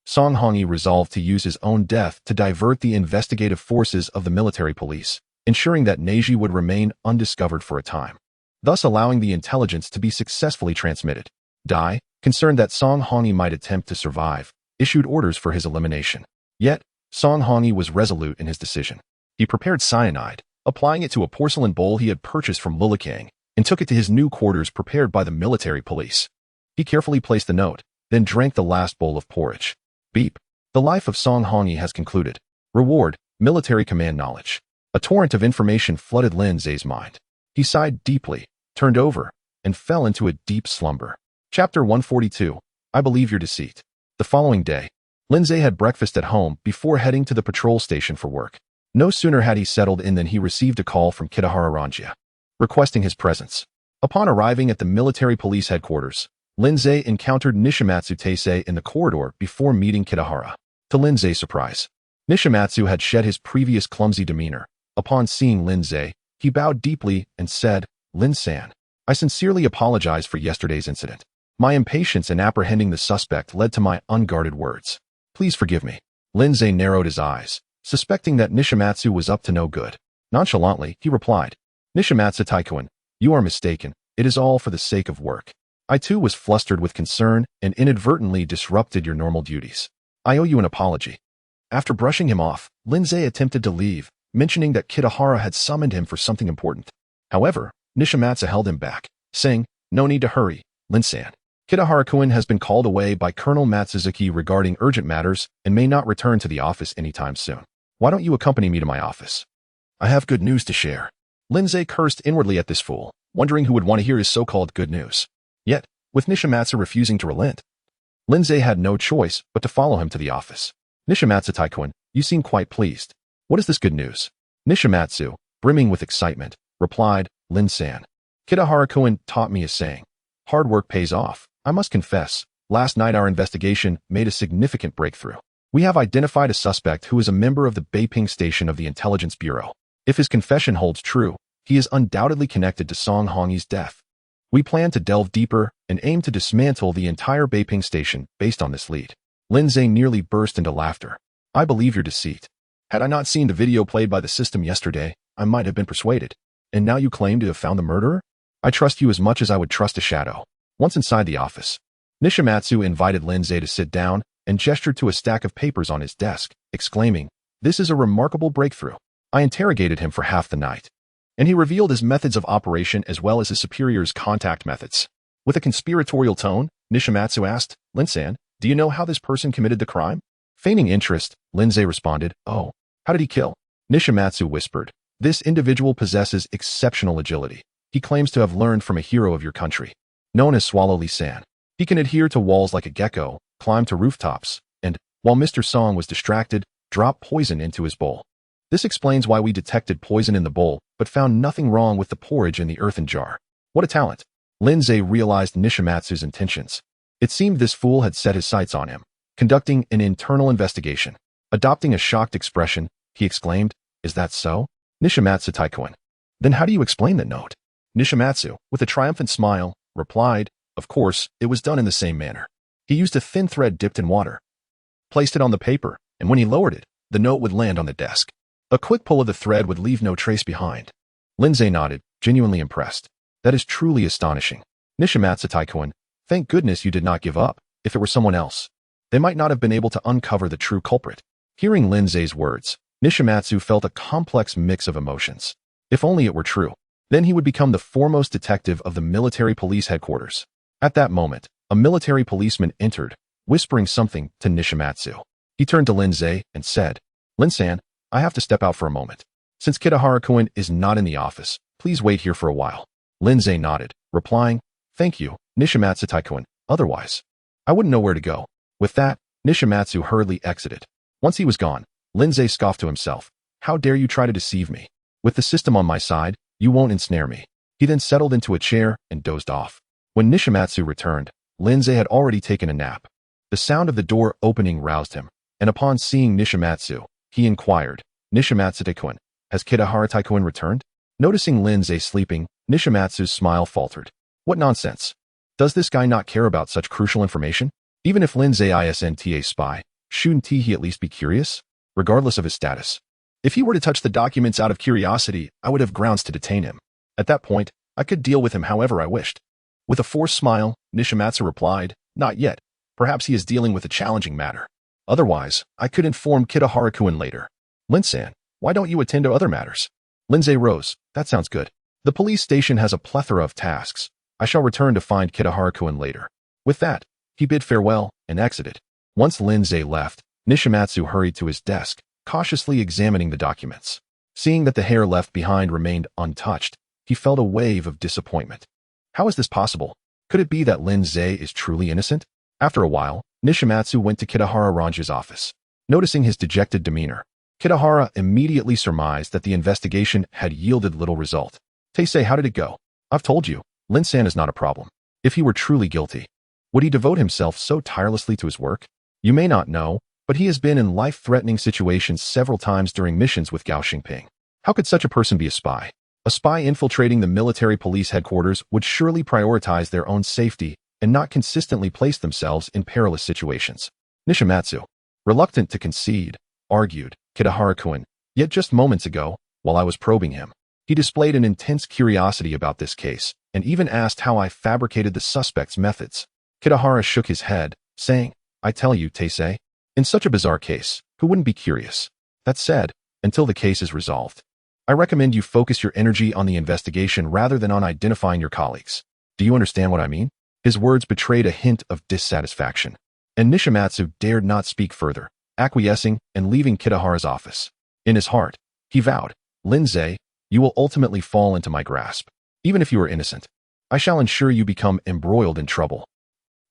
Song Hongyi resolved to use his own death to divert the investigative forces of the military police, ensuring that Neji would remain undiscovered for a time, thus allowing the intelligence to be successfully transmitted. Dai, concerned that Song Hongyi might attempt to survive, issued orders for his elimination. Yet, Song Hongyi was resolute in his decision. He prepared cyanide, applying it to a porcelain bowl he had purchased from Lulikang, and took it to his new quarters prepared by the military police. He carefully placed the note, then drank the last bowl of porridge. Beep. The life of Song Hongyi has concluded. Reward: military command knowledge. A torrent of information flooded Lin Zhe's mind. He sighed deeply, turned over, and fell into a deep slumber. Chapter 142. I believe your deceit. The following day, Lin Zhe had breakfast at home before heading to the patrol station for work. No sooner had he settled in than he received a call from Kitahara Ranjia, requesting his presence. Upon arriving at the military police headquarters, Lin Zhe encountered Nishimatsu Taisei in the corridor before meeting Kitahara. To Lin Zhe's surprise, Nishimatsu had shed his previous clumsy demeanor. Upon seeing Lin Zhe, he bowed deeply and said, "Lin-san, I sincerely apologize for yesterday's incident. My impatience in apprehending the suspect led to my unguarded words. Please forgive me. Lindsay narrowed his eyes, suspecting that Nishimatsu was up to no good. Nonchalantly, he replied, Nishimatsu Taikuin, you are mistaken. It is all for the sake of work. I too was flustered with concern and inadvertently disrupted your normal duties. I owe you an apology. After brushing him off, Lindsay attempted to leave, mentioning that Kitahara had summoned him for something important. However, Nishimatsu held him back, saying, No need to hurry, Lin-san. Kitahara-kun has been called away by Colonel Matsuzuki regarding urgent matters and may not return to the office anytime soon. Why don't you accompany me to my office? I have good news to share. Lindsay cursed inwardly at this fool, wondering who would want to hear his so-called good news. Yet, with Nishimatsu refusing to relent, Lindsay had no choice but to follow him to the office. Nishimatsu Taikuin, you seem quite pleased. What is this good news? Nishimatsu, brimming with excitement, replied, Lin-san. Kitahara-kun taught me a saying. Hard work pays off. I must confess, last night our investigation made a significant breakthrough. We have identified a suspect who is a member of the Beiping Station of the Intelligence Bureau. If his confession holds true, he is undoubtedly connected to Song Hongyi's death. We plan to delve deeper and aim to dismantle the entire Beiping Station based on this lead. Lindsay nearly burst into laughter. I believe your deceit. Had I not seen the video played by the system yesterday, I might have been persuaded. And now you claim to have found the murderer? I trust you as much as I would trust a shadow. Once inside the office, Nishimatsu invited Lindsay to sit down and gestured to a stack of papers on his desk, exclaiming, This is a remarkable breakthrough. I interrogated him for half the night, and he revealed his methods of operation as well as his superior's contact methods. With a conspiratorial tone, Nishimatsu asked, Lin-san, do you know how this person committed the crime? Feigning interest, Lindsay responded, Oh, how did he kill? Nishimatsu whispered, This individual possesses exceptional agility. He claims to have learned from a hero of your country, known as Swallow Lee-san. He can adhere to walls like a gecko, climb to rooftops, and, while Mr. Song was distracted, drop poison into his bowl. This explains why we detected poison in the bowl, but found nothing wrong with the porridge in the earthen jar. What a talent. Lindsay realized Nishimatsu's intentions. It seemed this fool had set his sights on him. Conducting an internal investigation. Adopting a shocked expression, he exclaimed, Is that so? Nishimatsu Taikuin. Then how do you explain the note? Nishimatsu, with a triumphant smile, replied, Of course, it was done in the same manner. He used a thin thread dipped in water, placed it on the paper, and when he lowered it, the note would land on the desk. A quick pull of the thread would leave no trace behind. Lindsay nodded, genuinely impressed. That is truly astonishing. Nishimatsu Taikuin, thank goodness you did not give up. If it were someone else, they might not have been able to uncover the true culprit. Hearing Lindsay's words, Nishimatsu felt a complex mix of emotions. If only it were true. Then he would become the foremost detective of the military police headquarters. At that moment, a military policeman entered, whispering something to Nishimatsu. He turned to Lindsay and said, Lin-san, I have to step out for a moment. Since Kitahara-kun is not in the office, please wait here for a while. Lindsay nodded, replying, Thank you, Nishimatsu Taikuin. Otherwise, I wouldn't know where to go. With that, Nishimatsu hurriedly exited. Once he was gone, Lindsay scoffed to himself. How dare you try to deceive me? With the system on my side, you won't ensnare me. He then settled into a chair and dozed off. When Nishimatsu returned, Lindsay had already taken a nap. The sound of the door opening roused him, and upon seeing Nishimatsu, he inquired, Nishimatsu Taikuin, has Kitahara Taikuin returned? Noticing Lindsay sleeping, Nishimatsu's smile faltered. What nonsense. Does this guy not care about such crucial information? Even if Lindsay isn't a spy, shouldn't he at least be curious? Regardless of his status. If he were to touch the documents out of curiosity, I would have grounds to detain him. At that point, I could deal with him however I wished. With a forced smile, Nishimatsu replied, Not yet. Perhaps he is dealing with a challenging matter. Otherwise, I could inform Kitahara-kun later. Lin-san, why don't you attend to other matters? Lindsay rose. That sounds good. The police station has a plethora of tasks. I shall return to find Kitahara-kun later. With that, he bid farewell and exited. Once Lindsay left, Nishimatsu hurried to his desk, cautiously examining the documents. Seeing that the hair left behind remained untouched, he felt a wave of disappointment. How is this possible? Could it be that Lindsay is truly innocent? After a while, Nishimatsu went to Kitahara Ranja's office. Noticing his dejected demeanor, Kitahara immediately surmised that the investigation had yielded little result. Taisei, how did it go? I've told you, Lin-san is not a problem. If he were truly guilty, would he devote himself so tirelessly to his work? You may not know, but he has been in life-threatening situations several times during missions with Gao Xingping. How could such a person be a spy? A spy infiltrating the military police headquarters would surely prioritize their own safety and not consistently place themselves in perilous situations. Nishimatsu, reluctant to concede, argued, Kitahara-kun, yet just moments ago, while I was probing him, he displayed an intense curiosity about this case and even asked how I fabricated the suspect's methods. Kitahara shook his head, saying, I tell you, Taisei, in such a bizarre case, who wouldn't be curious? That said, until the case is resolved, I recommend you focus your energy on the investigation rather than on identifying your colleagues. Do you understand what I mean? His words betrayed a hint of dissatisfaction, and Nishimatsu dared not speak further, acquiescing and leaving Kitahara's office. In his heart, he vowed, Lindsay, you will ultimately fall into my grasp. Even if you are innocent, I shall ensure you become embroiled in trouble.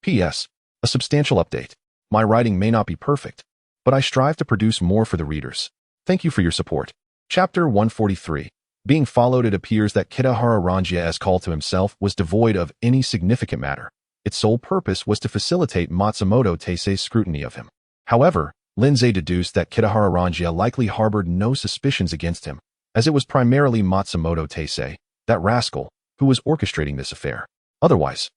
P.S. A substantial update. My writing may not be perfect, but I strive to produce more for the readers. Thank you for your support. Chapter 143. Being followed, it appears that Kitahara Ranjia's call to himself was devoid of any significant matter. Its sole purpose was to facilitate Matsumoto Taisei's scrutiny of him. However, Lindsay deduced that Kitahara Ranjia likely harbored no suspicions against him, as it was primarily Matsumoto Taisei, that rascal, who was orchestrating this affair. Otherwise,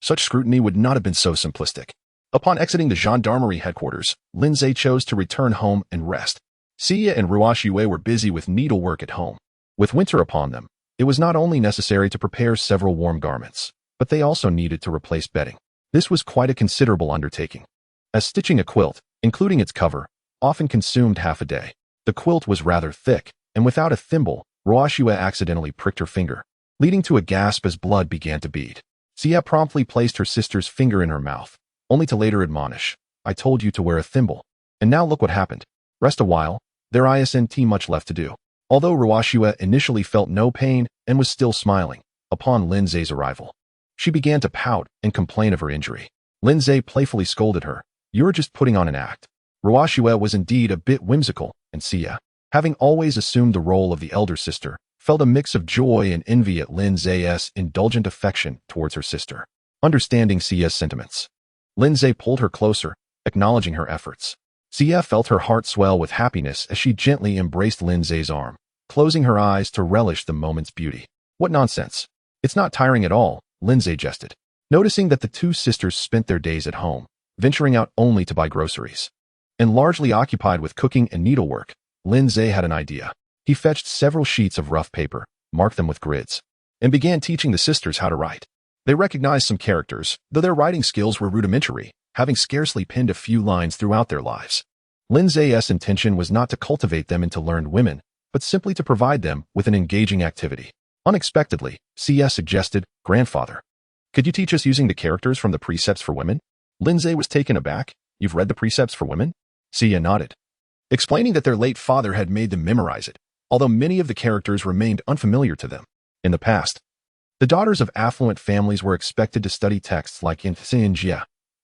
such scrutiny would not have been so simplistic. Upon exiting the gendarmerie headquarters, Lindsay chose to return home and rest. Siya and Ruashue were busy with needlework at home. With winter upon them, it was not only necessary to prepare several warm garments, but they also needed to replace bedding. This was quite a considerable undertaking, as stitching a quilt, including its cover, often consumed half a day. The quilt was rather thick, and without a thimble, Ruashue accidentally pricked her finger, leading to a gasp as blood began to bead. Siya promptly placed her sister's finger in her mouth, only to later admonish, I told you to wear a thimble. And now look what happened. Rest a while, there isn't much left to do. Although Ruashue initially felt no pain and was still smiling, upon Lindsay's arrival, she began to pout and complain of her injury. Lindsay playfully scolded her, you're just putting on an act. Ruashue was indeed a bit whimsical, and Siya, having always assumed the role of the elder sister, felt a mix of joy and envy at Lindsay's indulgent affection towards her sister. Understanding Siya's sentiments, Lindsay pulled her closer, acknowledging her efforts. Siya felt her heart swell with happiness as she gently embraced Lindsay's arm, closing her eyes to relish the moment's beauty. What nonsense. It's not tiring at all, Lindsay jested, noticing that the two sisters spent their days at home, venturing out only to buy groceries. And largely occupied with cooking and needlework, Lindsay had an idea. He fetched several sheets of rough paper, marked them with grids, and began teaching the sisters how to write. They recognized some characters, though their writing skills were rudimentary, having scarcely penned a few lines throughout their lives. Lindsay's intention was not to cultivate them into learned women, but simply to provide them with an engaging activity. Unexpectedly, C.S. suggested, Grandfather, could you teach us using the characters from the Precepts for Women? Lindsay was taken aback. You've read the Precepts for Women? Sia nodded, explaining that their late father had made them memorize it, although many of the characters remained unfamiliar to them. In the past, the daughters of affluent families were expected to study texts like Inflicting,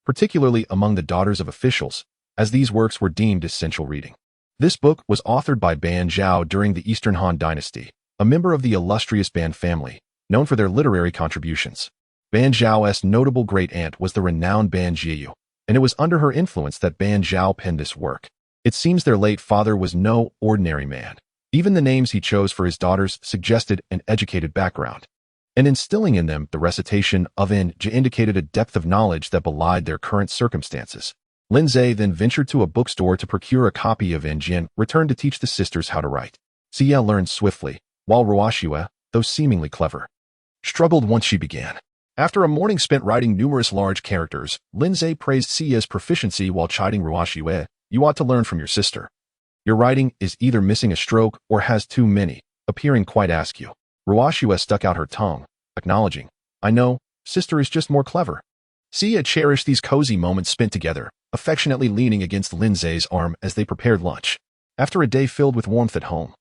particularly among the daughters of officials, as these works were deemed essential reading. This book was authored by Ban Zhao during the Eastern Han Dynasty, a member of the illustrious Ban family, known for their literary contributions. Ban Zhao's notable great-aunt was the renowned Ban Jiyu, and it was under her influence that Ban Zhao penned this work. It seems their late father was no ordinary man. Even the names he chose for his daughters suggested an educated background, and instilling in them the recitation of N.J. indicated a depth of knowledge that belied their current circumstances. Lindsay then ventured to a bookstore to procure a copy of N.J. returned to teach the sisters how to write. Sia learned swiftly, while Ruashue, though seemingly clever, struggled once she began. After a morning spent writing numerous large characters, Lindsay praised Sia's proficiency while chiding Ruashue, you ought to learn from your sister. Your writing is either missing a stroke or has too many, appearing quite askew. Ruashue stuck out her tongue, acknowledging, I know, sister is just more clever. Sia cherished these cozy moments spent together, affectionately leaning against Lindsay's arm as they prepared lunch, after a day filled with warmth at home.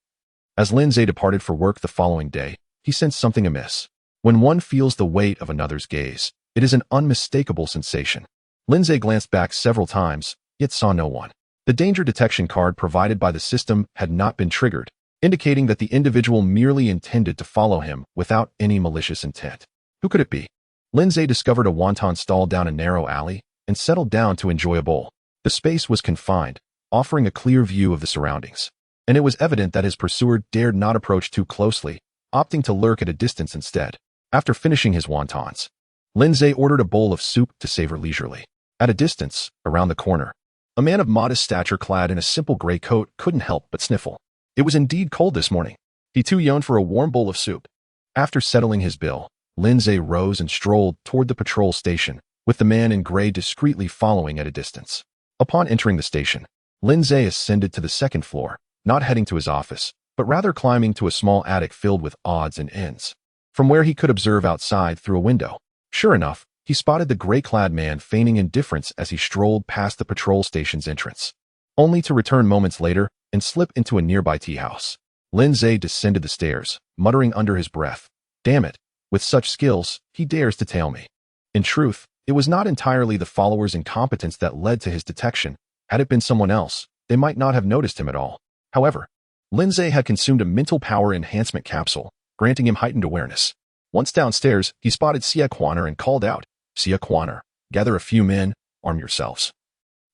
As Lindsay departed for work the following day, he sensed something amiss. When one feels the weight of another's gaze, it is an unmistakable sensation. Lindsay glanced back several times, yet saw no one. The danger detection card provided by the system had not been triggered, indicating that the individual merely intended to follow him without any malicious intent. Who could it be? Lindsay discovered a wonton stall down a narrow alley and settled down to enjoy a bowl. The space was confined, offering a clear view of the surroundings, and it was evident that his pursuer dared not approach too closely, opting to lurk at a distance instead. After finishing his wontons, Lindsay ordered a bowl of soup to savor leisurely. At a distance, around the corner, a man of modest stature clad in a simple gray coat couldn't help but sniffle. It was indeed cold this morning. He too yearned for a warm bowl of soup. After settling his bill, Lindsay rose and strolled toward the patrol station, with the man in gray discreetly following at a distance. Upon entering the station, Lindsay ascended to the second floor, not heading to his office, but rather climbing to a small attic filled with odds and ends, from where he could observe outside through a window. Sure enough, he spotted the gray-clad man feigning indifference as he strolled past the patrol station's entrance, only to return moments later and slip into a nearby tea house. Lindsay descended the stairs, muttering under his breath, "Damn it, with such skills, he dares to tail me." In truth, it was not entirely the followers' incompetence that led to his detection. Had it been someone else, they might not have noticed him at all. However, Lindsay had consumed a mental power enhancement capsule, granting him heightened awareness. Once downstairs, he spotted Sia Quanner and called out, "Sia Quanner, gather a few men, arm yourselves,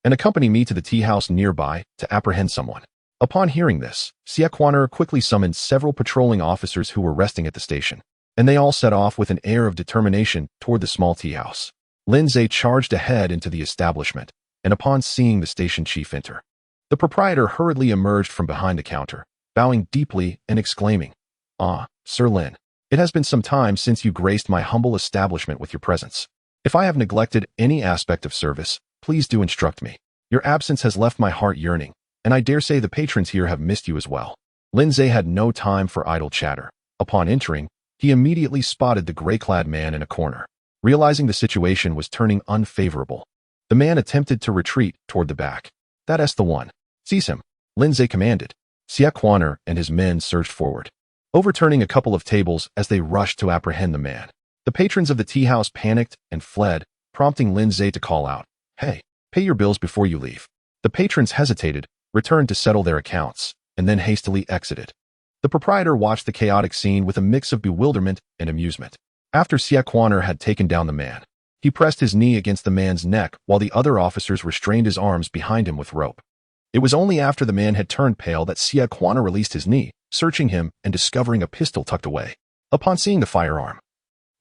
and accompany me to the tea house nearby to apprehend someone." Upon hearing this, Sia Quanner quickly summoned several patrolling officers who were resting at the station, and they all set off with an air of determination toward the small tea house. Lindsay charged ahead into the establishment, and upon seeing the station chief enter, the proprietor hurriedly emerged from behind the counter, bowing deeply and exclaiming, "Ah, Sir Lin, it has been some time since you graced my humble establishment with your presence. If I have neglected any aspect of service, please do instruct me. Your absence has left my heart yearning, and I dare say the patrons here have missed you as well." Lindsay had no time for idle chatter. Upon entering, he immediately spotted the gray-clad man in a corner. Realizing the situation was turning unfavorable, the man attempted to retreat toward the back. "That's the one. Seize him," Lindsay commanded. Sia Quanner and his men surged forward, overturning a couple of tables as they rushed to apprehend the man. The patrons of the tea house panicked and fled, prompting Lindsay to call out, "Hey, pay your bills before you leave." The patrons hesitated, returned to settle their accounts, and then hastily exited. The proprietor watched the chaotic scene with a mix of bewilderment and amusement. After Sia Quanner had taken down the man, he pressed his knee against the man's neck while the other officers restrained his arms behind him with rope. It was only after the man had turned pale that Sia Quanner released his knee, searching him and discovering a pistol tucked away. Upon seeing the firearm,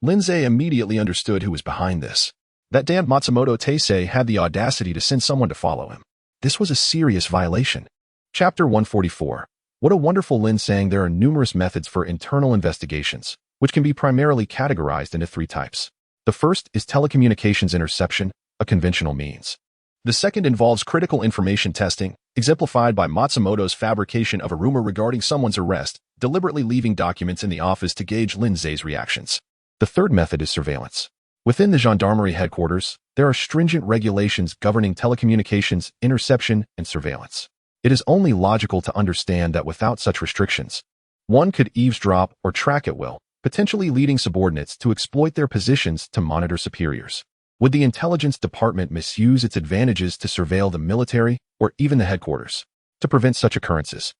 Lindsay immediately understood who was behind this. That damned Matsumoto Taisei had the audacity to send someone to follow him. This was a serious violation. Chapter 144. What a wonderful Lin saying there are numerous methods for internal investigations, which can be primarily categorized into three types. The first is telecommunications interception, a conventional means. The second involves critical information testing, exemplified by Matsumoto's fabrication of a rumor regarding someone's arrest, deliberately leaving documents in the office to gauge Lindsay's reactions. The third method is surveillance. Within the gendarmerie headquarters, there are stringent regulations governing telecommunications, interception, and surveillance. It is only logical to understand that without such restrictions, one could eavesdrop or track at will, potentially leading subordinates to exploit their positions to monitor superiors. Would the intelligence department misuse its advantages to surveil the military or even the headquarters? To prevent such occurrences,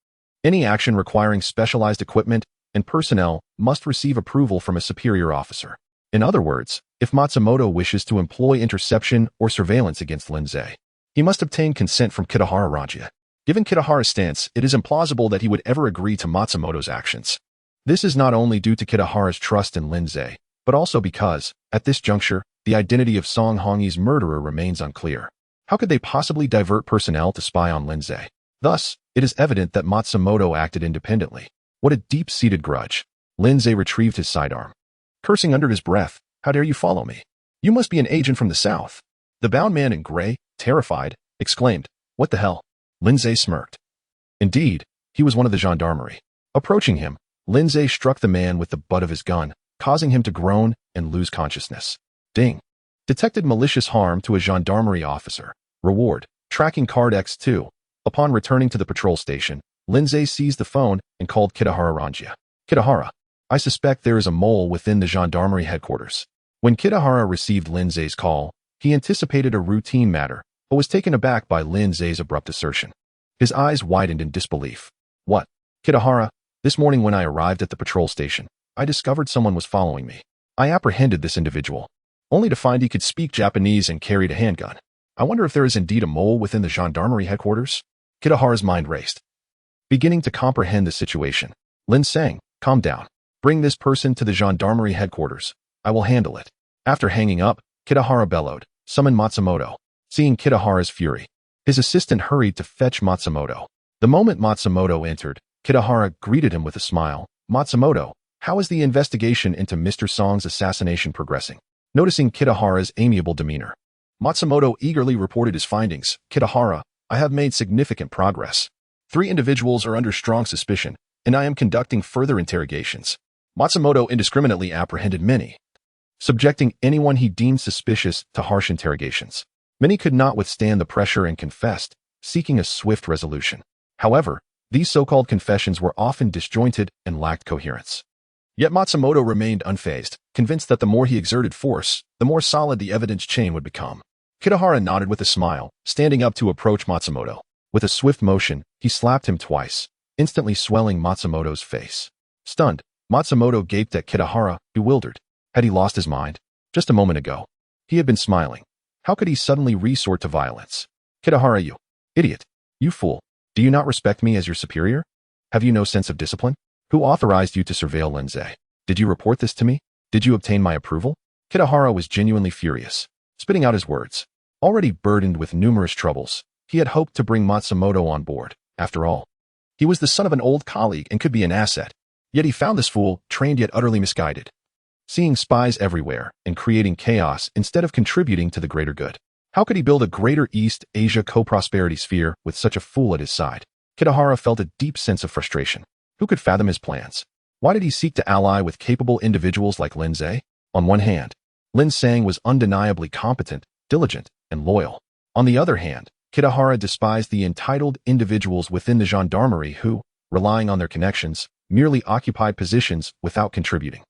any action requiring specialized equipment and personnel must receive approval from a superior officer. In other words, if Matsumoto wishes to employ interception or surveillance against Lindsay, he must obtain consent from Kitahara Ranjia. Given Kitahara's stance, it is implausible that he would ever agree to Matsumoto's actions. This is not only due to Kitahara's trust in Lindsay, but also because, at this juncture, the identity of Song Hongyi's murderer remains unclear. How could they possibly divert personnel to spy on Lindsay? Thus, it is evident that Matsumoto acted independently. What a deep-seated grudge. Lindsay retrieved his sidearm, cursing under his breath, "How dare you follow me? You must be an agent from the south." The bound man in gray, terrified, exclaimed, "What the hell?" Lindsay smirked. Indeed, he was one of the gendarmerie. Approaching him, Lindsay struck the man with the butt of his gun, causing him to groan and lose consciousness. Ding. Detected malicious harm to a gendarmerie officer. Reward. Tracking card X2. Upon returning to the patrol station, Lindsay seized the phone and called Kitahara Ranjia. "Kitahara, I suspect there is a mole within the gendarmerie headquarters." When Kitahara received Lindsay's call, he anticipated a routine matter, but was taken aback by Lindsay's abrupt assertion. His eyes widened in disbelief. "What? Kitahara, this morning when I arrived at the patrol station, I discovered someone was following me. I apprehended this individual, only to find he could speak Japanese and carried a handgun. I wonder if there is indeed a mole within the gendarmerie headquarters?" Kitahara's mind raced. Beginning to comprehend the situation, Lin sang, "Calm down. Bring this person to the gendarmerie headquarters. I will handle it. After hanging up, Kitahara bellowed, "Summon Matsumoto." Seeing Kitahara's fury, his assistant hurried to fetch Matsumoto. The moment Matsumoto entered, Kitahara greeted him with a smile. "Matsumoto, how is the investigation into Mr. Song's assassination progressing?" Noticing Kitahara's amiable demeanor, Matsumoto eagerly reported his findings. "Kitahara, I have made significant progress. 3 individuals are under strong suspicion, and I am conducting further interrogations." Matsumoto indiscriminately apprehended many, subjecting anyone he deemed suspicious to harsh interrogations. Many could not withstand the pressure and confessed, seeking a swift resolution. However, these so-called confessions were often disjointed and lacked coherence. Yet Matsumoto remained unfazed, convinced that the more he exerted force, the more solid the evidence chain would become. Kitahara nodded with a smile, standing up to approach Matsumoto. With a swift motion, he slapped him twice, instantly swelling Matsumoto's face. Stunned, Matsumoto gaped at Kitahara, bewildered. Had he lost his mind? Just a moment ago, he had been smiling. How could he suddenly resort to violence? "Kitahara, you idiot! You fool! Do you not respect me as your superior? Have you no sense of discipline? Who authorized you to surveil Lindsay? Did you report this to me? Did you obtain my approval?" Kitahara was genuinely furious, spitting out his words. Already burdened with numerous troubles, he had hoped to bring Matsumoto on board. After all, he was the son of an old colleague and could be an asset. Yet he found this fool, trained yet utterly misguided, seeing spies everywhere and creating chaos instead of contributing to the greater good. How could he build a greater East Asia co-prosperity sphere with such a fool at his side? Kitahara felt a deep sense of frustration. Who could fathom his plans? Why did he seek to ally with capable individuals like Lindsay? On one hand, Lin Sang was undeniably competent, diligent, and loyal. On the other hand, Kitahara despised the entitled individuals within the gendarmerie who, relying on their connections, merely occupied positions without contributing.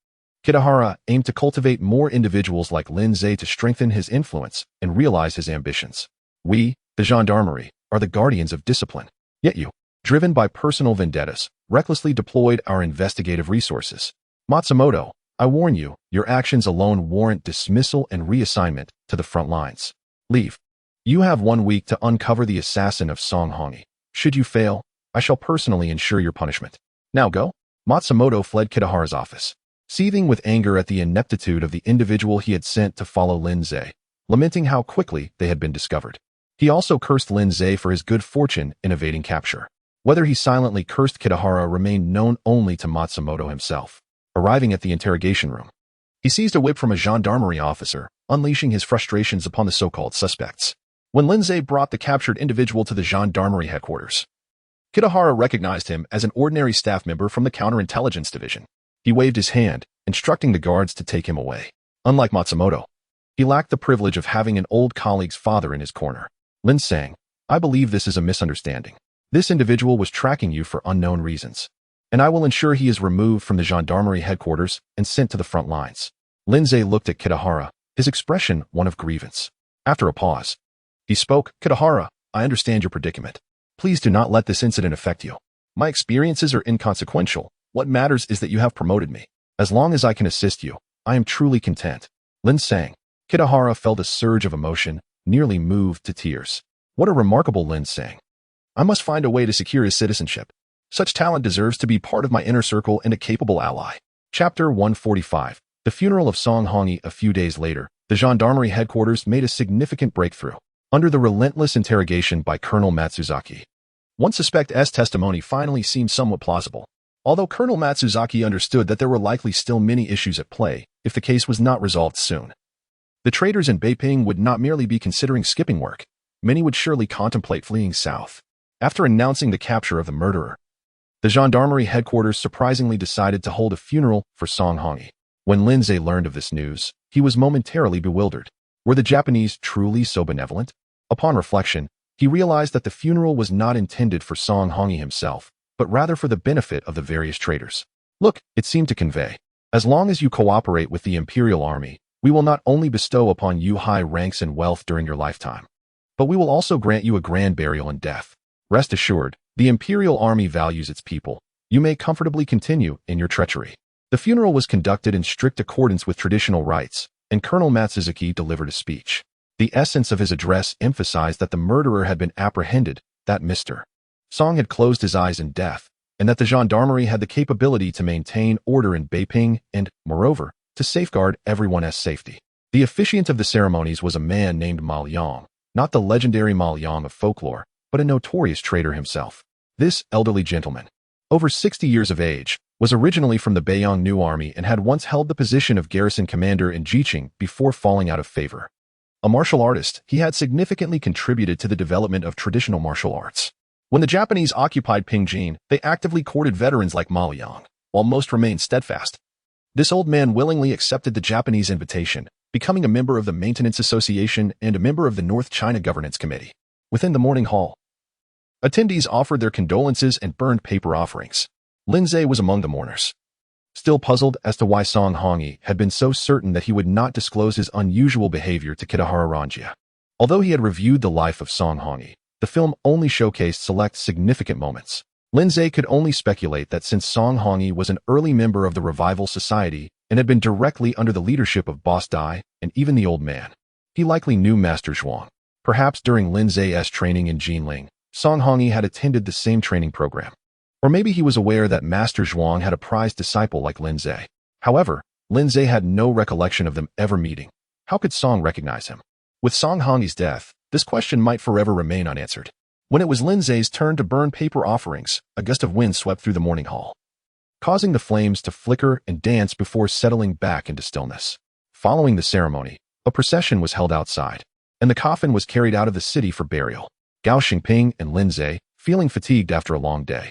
Kitahara aimed to cultivate more individuals like Lindsay to strengthen his influence and realize his ambitions. We, the gendarmerie, are the guardians of discipline. Yet you, driven by personal vendettas, recklessly deployed our investigative resources. Matsumoto, I warn you, your actions alone warrant dismissal and reassignment to the front lines. Leave. You have 1 week to uncover the assassin of Song Hongi. Should you fail, I shall personally ensure your punishment. Now go. Matsumoto fled Kitahara's office, seething with anger at the ineptitude of the individual he had sent to follow Lindsay, lamenting how quickly they had been discovered. He also cursed Lindsay for his good fortune in evading capture. Whether he silently cursed Kitahara remained known only to Matsumoto himself. Arriving at the interrogation room, he seized a whip from a gendarmerie officer, unleashing his frustrations upon the so-called suspects. When Lindsay brought the captured individual to the gendarmerie headquarters, Kitahara recognized him as an ordinary staff member from the counterintelligence division. He waved his hand, instructing the guards to take him away. Unlike Matsumoto, he lacked the privilege of having an old colleague's father in his corner. Lin Sang, I believe this is a misunderstanding. This individual was tracking you for unknown reasons, and I will ensure he is removed from the gendarmerie headquarters and sent to the front lines. Lindsay looked at Kitahara, his expression one of grievance. After a pause, he spoke, Kitahara, I understand your predicament. Please do not let this incident affect you. My experiences are inconsequential. What matters is that you have promoted me. As long as I can assist you, I am truly content. Lin Sang. Kitahara felt a surge of emotion, nearly moved to tears. What a remarkable Lin Sang. I must find a way to secure his citizenship. Such talent deserves to be part of my inner circle and a capable ally. Chapter 145. The funeral of Song Hongi. A few days later, the gendarmerie headquarters made a significant breakthrough. Under the relentless interrogation by Colonel Matsuzaki, one suspect's testimony finally seemed somewhat plausible. Although Colonel Matsuzaki understood that there were likely still many issues at play if the case was not resolved soon. The traitors in Beiping would not merely be considering skipping work. Many would surely contemplate fleeing south. After announcing the capture of the murderer, the gendarmerie headquarters surprisingly decided to hold a funeral for Song Hongi. When Lindsay learned of this news, he was momentarily bewildered. Were the Japanese truly so benevolent? Upon reflection, he realized that the funeral was not intended for Song Hongi himself, but rather for the benefit of the various traitors. Look, it seemed to convey, as long as you cooperate with the Imperial Army, we will not only bestow upon you high ranks and wealth during your lifetime, but we will also grant you a grand burial in death. Rest assured, the Imperial Army values its people. You may comfortably continue in your treachery. The funeral was conducted in strict accordance with traditional rites, and Colonel Matsuzaki delivered a speech. The essence of his address emphasized that the murderer had been apprehended, that Mr. Song had closed his eyes in death, and that the gendarmerie had the capability to maintain order in Beiping and, moreover, to safeguard everyone's safety. The officiant of the ceremonies was a man named Ma Liang, not the legendary Ma Liang of folklore, but a notorious traitor himself. This elderly gentleman, over 60 years of age, was originally from the Beiyang New Army and had once held the position of garrison commander in Jiqing before falling out of favor. A martial artist, he had significantly contributed to the development of traditional martial arts. When the Japanese occupied Pingjin, they actively courted veterans like Ma Liang, while most remained steadfast. This old man willingly accepted the Japanese invitation, becoming a member of the Maintenance Association and a member of the North China Governance Committee. Within the morning hall, attendees offered their condolences and burned paper offerings. Lindsay was among the mourners. Still puzzled as to why Song Hongyi had been so certain that he would not disclose his unusual behavior to Kitahara Ranjia. Although he had reviewed the life of Song Hongyi, the film only showcased select significant moments. Lindsay could only speculate that since Song Hongyi was an early member of the Revival Society and had been directly under the leadership of Boss Dai and even the old man, he likely knew Master Zhuang. Perhaps during Lindsay's training in Jinling, Song Hongyi had attended the same training program. Or maybe he was aware that Master Zhuang had a prized disciple like Lindsay. However, Lindsay had no recollection of them ever meeting. How could Song recognize him? With Song Hongyi's death, this question might forever remain unanswered. When it was Lindsay's turn to burn paper offerings, a gust of wind swept through the morning hall, causing the flames to flicker and dance before settling back into stillness. Following the ceremony, a procession was held outside, and the coffin was carried out of the city for burial. Gao Xingping and Lindsay, feeling fatigued after a long day,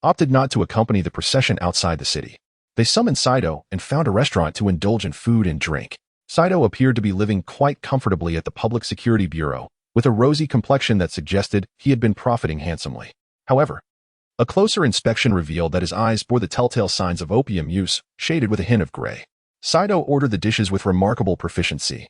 opted not to accompany the procession outside the city. They summoned Saito and found a restaurant to indulge in food and drink. Saito appeared to be living quite comfortably at the Public Security Bureau, with a rosy complexion that suggested he had been profiting handsomely. However, a closer inspection revealed that his eyes bore the telltale signs of opium use, shaded with a hint of gray. Saito ordered the dishes with remarkable proficiency,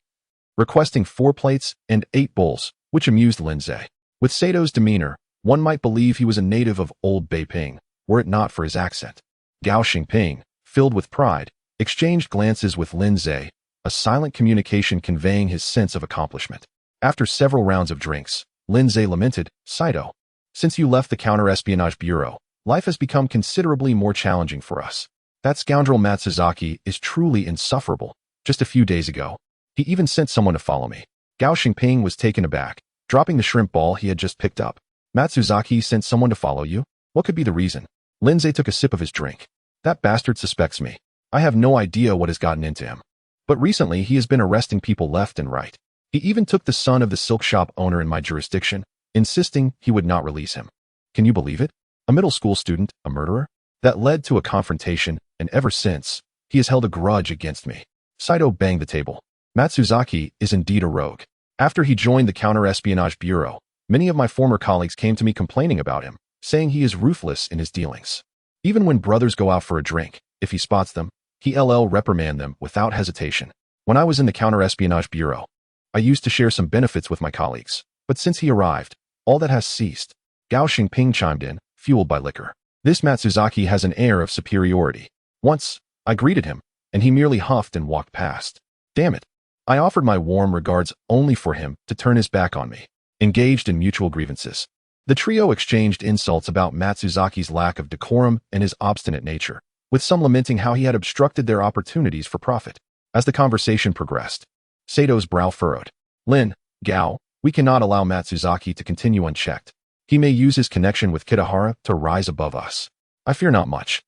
requesting 4 plates and 8 bowls, which amused Lindsay. With Sato's demeanor, one might believe he was a native of Old Beiping, were it not for his accent. Gao Xingping, filled with pride, exchanged glances with Lindsay, a silent communication conveying his sense of accomplishment. After several rounds of drinks, Lindsay lamented, "Saito, since you left the Counter-Espionage Bureau, life has become considerably more challenging for us. That scoundrel Matsuzaki is truly insufferable. Just a few days ago, he even sent someone to follow me." Gao Xingping was taken aback, dropping the shrimp ball he had just picked up. "Matsuzaki sent someone to follow you? What could be the reason?" Lindsay took a sip of his drink. "That bastard suspects me. I have no idea what has gotten into him. But recently he has been arresting people left and right. He even took the son of the silk shop owner in my jurisdiction, insisting he would not release him. Can you believe it? A middle school student, a murderer? That led to a confrontation, and ever since, he has held a grudge against me." Saito banged the table. "Matsuzaki is indeed a rogue. After he joined the Counter-Espionage Bureau, many of my former colleagues came to me complaining about him, saying he is ruthless in his dealings. Even when brothers go out for a drink, if he spots them, he'll reprimand them without hesitation. When I was in the Counter-Espionage Bureau, I used to share some benefits with my colleagues, but since he arrived, all that has ceased." Gao Xingping chimed in, fueled by liquor. "This Matsuzaki has an air of superiority. Once, I greeted him, and he merely huffed and walked past. Damn it. I offered my warm regards only for him to turn his back on me." Engaged in mutual grievances, the trio exchanged insults about Matsuzaki's lack of decorum and his obstinate nature, with some lamenting how he had obstructed their opportunities for profit. As the conversation progressed, Sato's brow furrowed. "Lin, Gao, we cannot allow Matsuzaki to continue unchecked. He may use his connection with Kitahara to rise above us. I fear not much,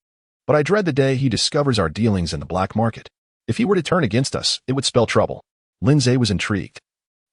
but I dread the day he discovers our dealings in the black market. If he were to turn against us, it would spell trouble." Lindsay was intrigued.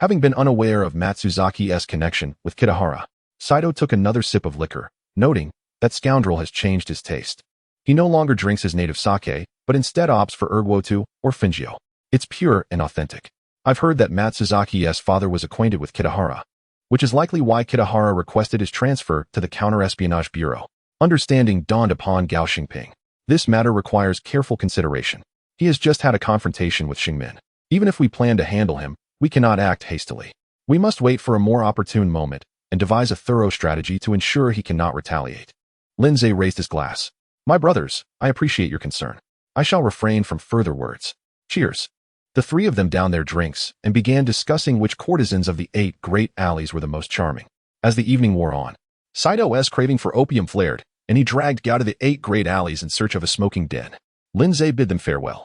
Having been unaware of Matsuzaki's connection with Kitahara, Saito took another sip of liquor, noting that scoundrel has changed his taste. He no longer drinks his native sake, but instead opts for erguotu or fingio. It's pure and authentic. I've heard that Matsuzaki's father was acquainted with Kitahara, which is likely why Kitahara requested his transfer to the Counter-Espionage Bureau. Understanding dawned upon Gao Xingping. This matter requires careful consideration. He has just had a confrontation with Xingmin. Even if we plan to handle him, we cannot act hastily. We must wait for a more opportune moment and devise a thorough strategy to ensure he cannot retaliate. Lindsay raised his glass. "My brothers, I appreciate your concern. I shall refrain from further words. Cheers." The three of them downed their drinks and began discussing which courtesans of the 8 great alleys were the most charming. As the evening wore on, Saito's craving for opium flared, and he dragged Gao to the 8 great alleys in search of a smoking den. Lindsay bid them farewell,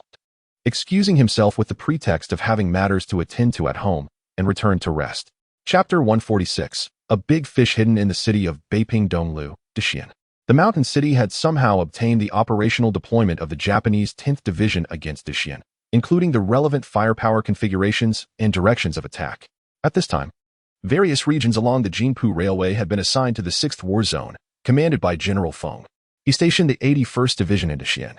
excusing himself with the pretext of having matters to attend to at home, and returned to rest. Chapter 146. A big fish hidden in the city of Beiping Donglu, Daxian. The mountain city had somehow obtained the operational deployment of the Japanese 10th Division against Daxian, including the relevant firepower configurations and directions of attack. At this time, various regions along the Jinpu Railway had been assigned to the 6th War Zone, commanded by General Feng. He stationed the 81st Division in Daxian,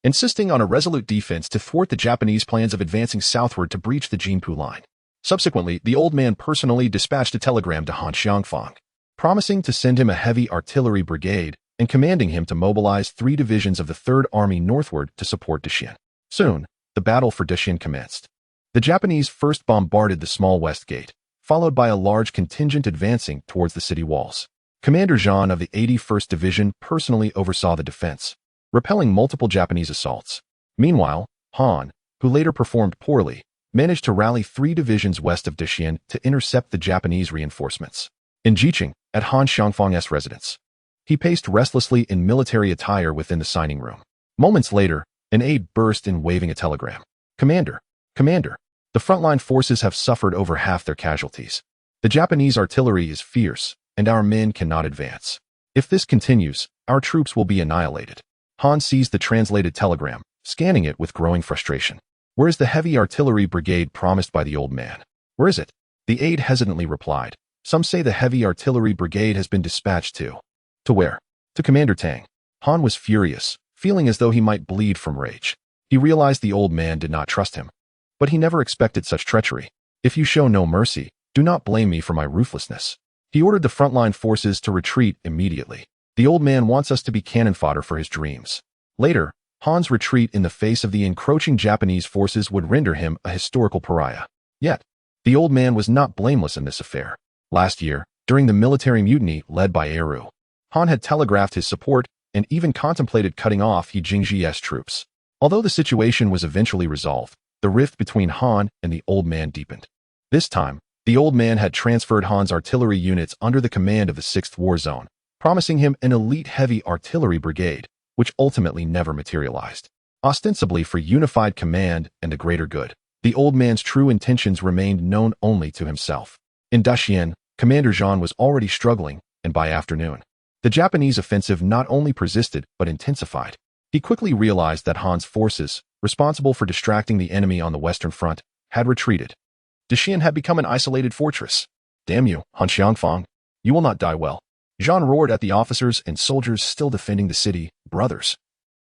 insisting on a resolute defense to thwart the Japanese plans of advancing southward to breach the Jinpu line. Subsequently, the old man personally dispatched a telegram to Han Xiangfang, promising to send him a heavy artillery brigade and commanding him to mobilize 3 divisions of the 3rd Army northward to support Daxian. Soon, the battle for Daxian commenced. The Japanese first bombarded the small west gate, followed by a large contingent advancing towards the city walls. Commander Zhang of the 81st Division personally oversaw the defense, repelling multiple Japanese assaults. Meanwhile, Han, who later performed poorly, managed to rally 3 divisions west of Daxian to intercept the Japanese reinforcements. In Jiqing, at Han Xiangfang's residence, he paced restlessly in military attire within the signing room. Moments later, an aide burst in waving a telegram. Commander, the frontline forces have suffered over half their casualties. The Japanese artillery is fierce, and our men cannot advance. If this continues, our troops will be annihilated. Han seized the translated telegram, scanning it with growing frustration. Where is the heavy artillery brigade promised by the old man? Where is it? The aide hesitantly replied. Some say the heavy artillery brigade has been dispatched to. To where? To Commander Tang. Han was furious, feeling as though he might bleed from rage. He realized the old man did not trust him. But he never expected such treachery. If you show no mercy, do not blame me for my ruthlessness. He ordered the frontline forces to retreat immediately. The old man wants us to be cannon fodder for his dreams. Later, Han's retreat in the face of the encroaching Japanese forces would render him a historical pariah. Yet, the old man was not blameless in this affair. Last year, during the military mutiny led by Eru, Han had telegraphed his support and even contemplated cutting off He Jingji's troops. Although the situation was eventually resolved, the rift between Han and the old man deepened. This time, the old man had transferred Han's artillery units under the command of the 6th War Zone, promising him an elite heavy artillery brigade, which ultimately never materialized. Ostensibly for unified command and the greater good, the old man's true intentions remained known only to himself. In Daxian, Commander Zhang was already struggling, and by afternoon, the Japanese offensive not only persisted but intensified. He quickly realized that Han's forces, responsible for distracting the enemy on the Western Front, had retreated. Daxian had become an isolated fortress. Damn you, Han Xiangfang. You will not die well. Zhang roared at the officers and soldiers still defending the city. Brothers,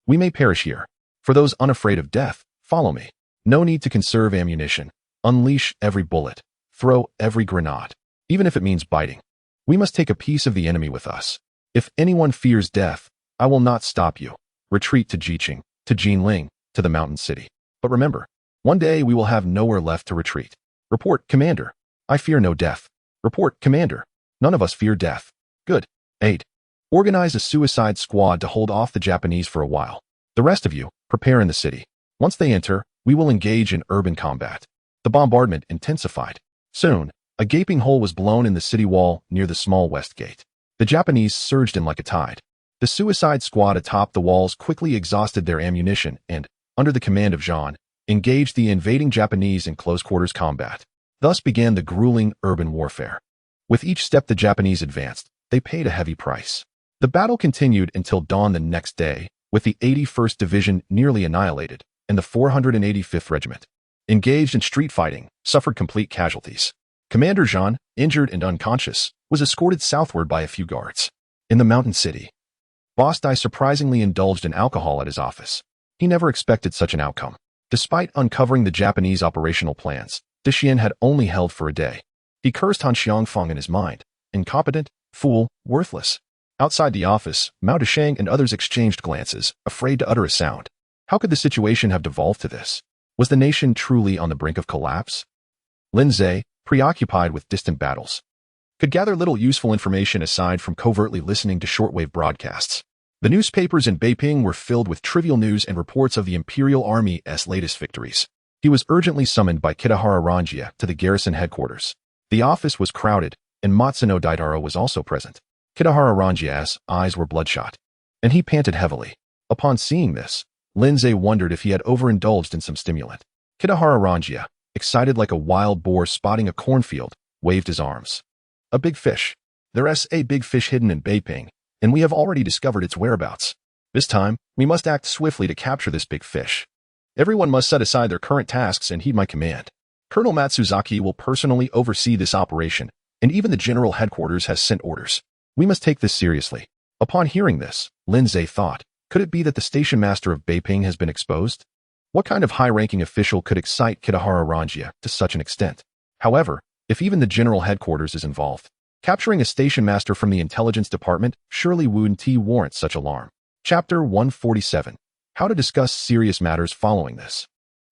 we may perish here. For those unafraid of death, follow me. No need to conserve ammunition. Unleash every bullet. Throw every grenade, even if it means biting. We must take a piece of the enemy with us. If anyone fears death, I will not stop you. Retreat to Jiqing, to Jinling, to the mountain city. But remember, one day we will have nowhere left to retreat. Report, Commander. I fear no death. Report, Commander. None of us fear death. Good. 8. Organize a suicide squad to hold off the Japanese for a while. The rest of you, prepare in the city. Once they enter, we will engage in urban combat. The bombardment intensified. Soon, a gaping hole was blown in the city wall near the small west gate. The Japanese surged in like a tide. The suicide squad atop the walls quickly exhausted their ammunition and, under the command of Zhang, engaged the invading Japanese in close-quarters combat. Thus began the grueling urban warfare. With each step the Japanese advanced, they paid a heavy price. The battle continued until dawn the next day, with the 81st Division nearly annihilated, and the 485th Regiment, engaged in street fighting, suffered complete casualties. Commander Zhang, injured and unconscious, was escorted southward by a few guards. In the mountain city, Boss Dai surprisingly indulged in alcohol at his office. He never expected such an outcome. Despite uncovering the Japanese operational plans, Daxian had only held for a day. He cursed Han Xiangfang in his mind. Incompetent, fool, worthless. Outside the office, Mao Deshang and others exchanged glances, afraid to utter a sound. How could the situation have devolved to this? Was the nation truly on the brink of collapse? Lindsay, preoccupied with distant battles, could gather little useful information aside from covertly listening to shortwave broadcasts. The newspapers in Beiping were filled with trivial news and reports of the Imperial Army's latest victories. He was urgently summoned by Kitahara Ranjia to the garrison headquarters. The office was crowded, and Matsuno Daidaro was also present. Kitahara Ranjia's eyes were bloodshot. and he panted heavily. Upon seeing this, Lindsay wondered if he had overindulged in some stimulant. Kitahara Rangia, excited like a wild boar spotting a cornfield, waved his arms. A big fish. There's a big fish hidden in Beiping, and we have already discovered its whereabouts. This time, we must act swiftly to capture this big fish. Everyone must set aside their current tasks and heed my command. Colonel Matsuzaki will personally oversee this operation, and even the general headquarters has sent orders. We must take this seriously. Upon hearing this, Lindsay thought, could it be that the station master of Beiping has been exposed? What kind of high-ranking official could excite Kitahara Rangia to such an extent? However, if even the general headquarters is involved, capturing a station master from the intelligence department surely wouldn't warrant such alarm. Chapter 147. How to discuss serious matters following this.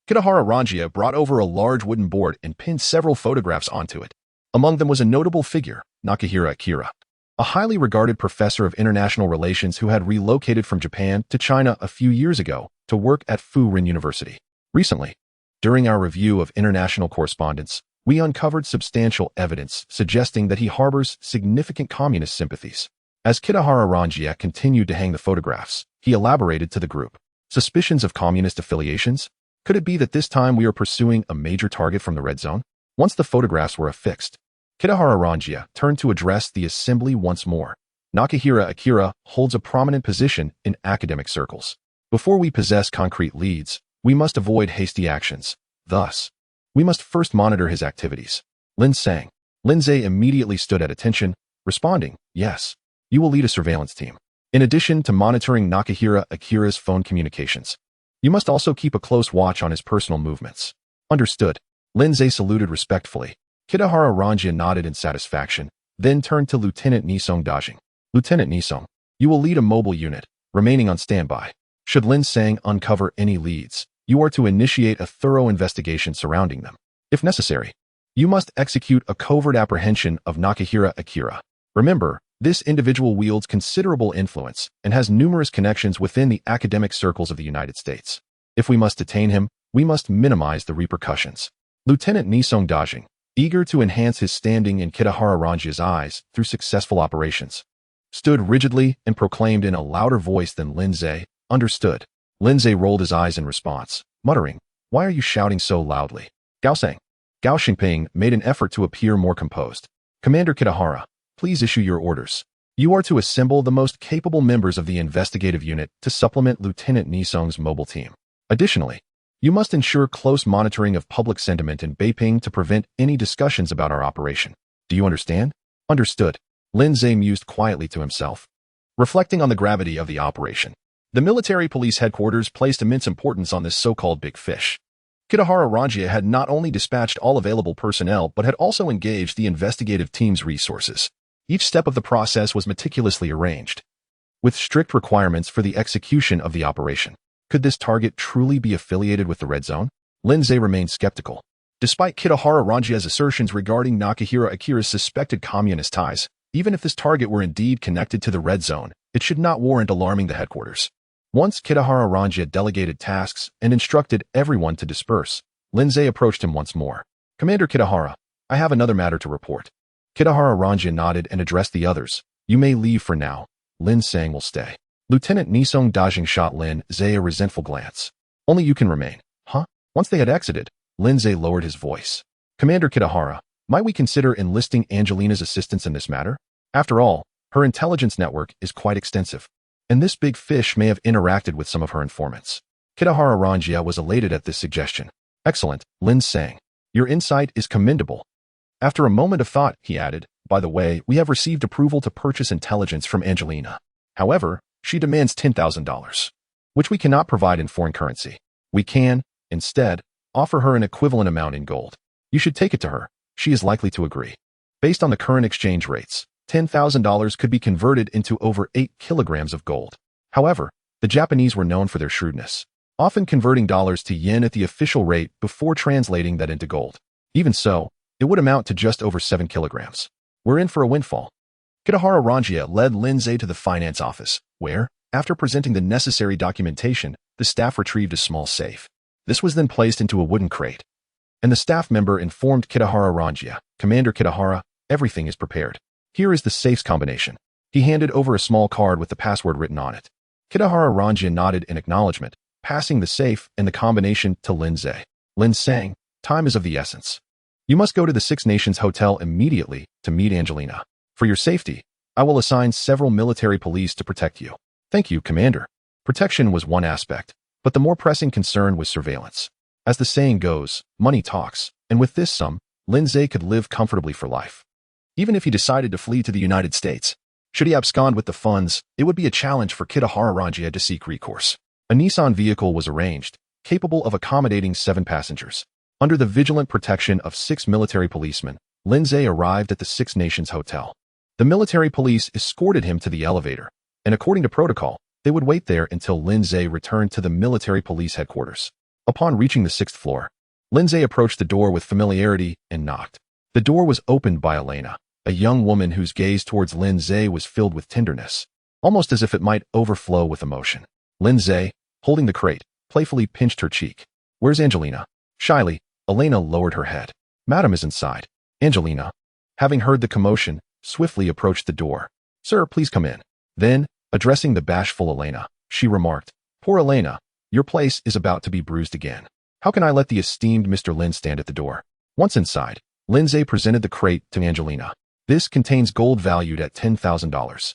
Kitahara Rangia brought over a large wooden board and pinned several photographs onto it. Among them was a notable figure, Nakahira Akira, a highly regarded professor of international relations who had relocated from Japan to China a few years ago to work at Fu-Rin University. Recently, during our review of international correspondence, we uncovered substantial evidence suggesting that he harbors significant communist sympathies. As Kitahara Rangia continued to hang the photographs, he elaborated to the group. Suspicions of communist affiliations? Could it be that this time we are pursuing a major target from the red zone? Once the photographs were affixed, Kitahara Rangia turned to address the assembly once more. Nakahira Akira holds a prominent position in academic circles. Before we possess concrete leads, we must avoid hasty actions. Thus, we must first monitor his activities. Lin sang. Lindsay immediately stood at attention, responding, yes, you will lead a surveillance team. In addition to monitoring Nakahira Akira's phone communications, you must also keep a close watch on his personal movements. Understood. Lindsay saluted respectfully. Kitahara Rangia nodded in satisfaction, then turned to Lieutenant Nisong Dajing. Lieutenant Nisong, you will lead a mobile unit, remaining on standby. Should Lin Sang uncover any leads, you are to initiate a thorough investigation surrounding them. If necessary, you must execute a covert apprehension of Nakahira Akira. Remember, this individual wields considerable influence and has numerous connections within the academic circles of the United States. If we must detain him, we must minimize the repercussions. Lieutenant Nisong Dajing, eager to enhance his standing in Kitahara Rangia's eyes through successful operations, stood rigidly and proclaimed in a louder voice than Lindsay, understood. Lindsay rolled his eyes in response, muttering, why are you shouting so loudly? Gao Sang. Gao Xingping made an effort to appear more composed. Commander Kitahara, please issue your orders. You are to assemble the most capable members of the investigative unit to supplement Lieutenant Nisong's mobile team. Additionally, you must ensure close monitoring of public sentiment in Beiping to prevent any discussions about our operation. Do you understand? Understood. Lindsay mused quietly to himself. Reflecting on the gravity of the operation, the military police headquarters placed immense importance on this so-called big fish. Kitahara Rangia had not only dispatched all available personnel but had also engaged the investigative team's resources. Each step of the process was meticulously arranged, with strict requirements for the execution of the operation. Could this target truly be affiliated with the Red Zone? Lindsay remained skeptical. Despite Kitahara Rangia's assertions regarding Nakahira Akira's suspected communist ties, even if this target were indeed connected to the Red Zone, it should not warrant alarming the headquarters. Once Kitahara Rangia delegated tasks and instructed everyone to disperse, Lindsay approached him once more. Commander Kitahara, I have another matter to report. Kitahara Rangia nodded and addressed the others. You may leave for now. Lin Sang will stay. Lieutenant Nisong Dajing shot Lin Zay a resentful glance. Only you can remain. Huh? Once they had exited, Lin Zay lowered his voice. Commander Kitahara, might we consider enlisting Angelina's assistance in this matter? After all, her intelligence network is quite extensive, and this big fish may have interacted with some of her informants. Kitahara Rangia was elated at this suggestion. Excellent, Lin Sang. Your insight is commendable. After a moment of thought, he added, by the way, we have received approval to purchase intelligence from Angelina. However, she demands $10,000, which we cannot provide in foreign currency. We can, instead, offer her an equivalent amount in gold. You should take it to her. She is likely to agree. Based on the current exchange rates, $10,000 could be converted into over 8 kilograms of gold. However, the Japanese were known for their shrewdness, often converting dollars to yen at the official rate before translating that into gold. Even so, it would amount to just over 7 kilograms. We're in for a windfall. Kitahara Rangia led Lindsay to the finance office, where, after presenting the necessary documentation, the staff retrieved a small safe. This was then placed into a wooden crate, and the staff member informed Kitahara Rangia, Commander Kitahara, everything is prepared. Here is the safe's combination. He handed over a small card with the password written on it. Kitahara Ranjia nodded in acknowledgement, passing the safe and the combination to Lin Zhe. Lin sang, "Time is of the essence. You must go to the Six Nations Hotel immediately to meet Angelina. For your safety, I will assign several military police to protect you." "Thank you, Commander." Protection was one aspect, but the more pressing concern was surveillance. As the saying goes, money talks, and with this sum, Lin Zhe could live comfortably for life. Even if he decided to flee to the United States, should he abscond with the funds, it would be a challenge for Kitahara Ranjia to seek recourse. A Nissan vehicle was arranged, capable of accommodating 7 passengers. Under the vigilant protection of 6 military policemen, Lin Zhe arrived at the Six Nations Hotel. The military police escorted him to the elevator, and according to protocol, they would wait there until Lin Zhe returned to the military police headquarters. Upon reaching the 6th floor, Lin Zhe approached the door with familiarity and knocked. The door was opened by Elena, a young woman whose gaze towards Lin Zhe was filled with tenderness, almost as if it might overflow with emotion. Lin Zhe, holding the crate, playfully pinched her cheek. "Where's Angelina?" Shyly, Elena lowered her head. "Madam is inside." Angelina, having heard the commotion, swiftly approached the door. "Sir, please come in." Then, addressing the bashful Elena, she remarked, "Poor Elena, your place is about to be bruised again. How can I let the esteemed Mr. Lin stand at the door?" Once inside, Lin Zhe presented the crate to Angelina. "This contains gold valued at $10,000.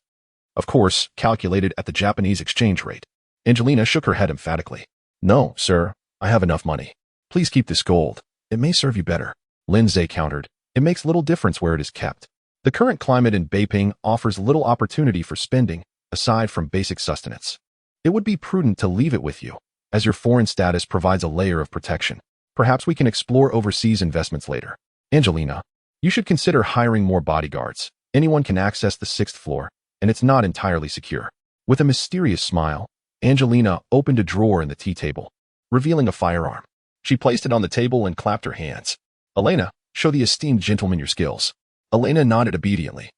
Of course, calculated at the Japanese exchange rate." Angelina shook her head emphatically. "No, sir, I have enough money. Please keep this gold. It may serve you better." Lin Zhe countered, "It makes little difference where it is kept. The current climate in Beiping offers little opportunity for spending, aside from basic sustenance. It would be prudent to leave it with you, as your foreign status provides a layer of protection. Perhaps we can explore overseas investments later." "Angelina, you should consider hiring more bodyguards. Anyone can access the 6th floor, and it's not entirely secure." With a mysterious smile, Angelina opened a drawer in the tea table, revealing a firearm. She placed it on the table and clapped her hands. "Elena, show the esteemed gentleman your skills." Elena nodded obediently,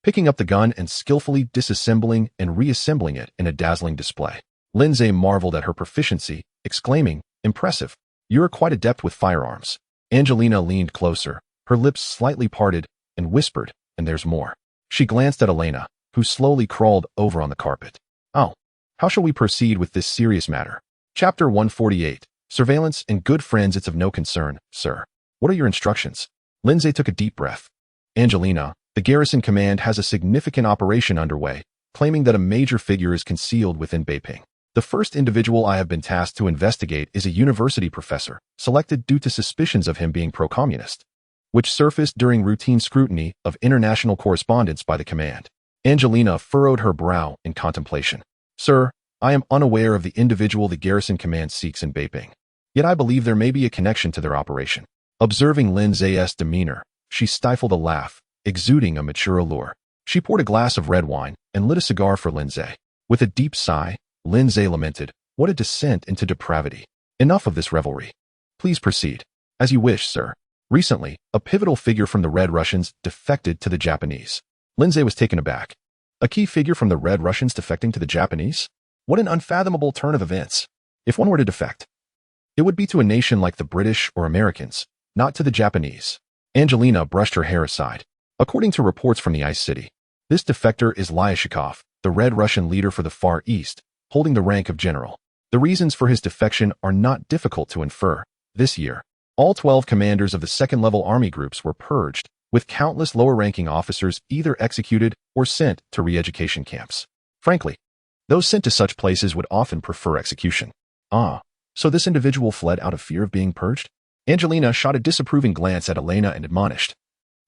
picking up the gun and skillfully disassembling and reassembling it in a dazzling display. Lin Zhe marveled at her proficiency, exclaiming, "Impressive. You are quite adept with firearms." Angelina leaned closer, her lips slightly parted, and whispered, "And there's more." She glanced at Elena, who slowly crawled over on the carpet. "Oh, how shall we proceed with this serious matter?" Chapter 148. Surveillance and good friends. "It's of no concern, sir. What are your instructions?" Lin Zhe took a deep breath. "Angelina, the garrison command has a significant operation underway, claiming that a major figure is concealed within Beiping. The first individual I have been tasked to investigate is a university professor, selected due to suspicions of him being pro-communist, which surfaced during routine scrutiny of international correspondence by the command." Angelina furrowed her brow in contemplation. "Sir, I am unaware of the individual the garrison command seeks in Beiping, yet I believe there may be a connection to their operation." Observing Lin Zhe's demeanor, she stifled a laugh, exuding a mature allure. She poured a glass of red wine and lit a cigar for Lin Zhe. With a deep sigh, Lin Zhe lamented, "What a descent into depravity. Enough of this revelry. Please proceed." "As you wish, sir." Recently, a pivotal figure from the Red Russians defected to the Japanese. Lin Zhe was taken aback. A key figure from the Red Russians defecting to the Japanese? What an unfathomable turn of events. If one were to defect, it would be to a nation like the British or Americans, not to the Japanese. Angelina brushed her hair aside. According to reports from the Ice City, this defector is Lyashikov, the Red Russian leader for the Far East, holding the rank of general. The reasons for his defection are not difficult to infer. This year, all 12 commanders of the second-level army groups were purged, with countless lower-ranking officers either executed or sent to re-education camps. Frankly, those sent to such places would often prefer execution. "Ah, so this individual fled out of fear of being purged?" Angelina shot a disapproving glance at Elena and admonished,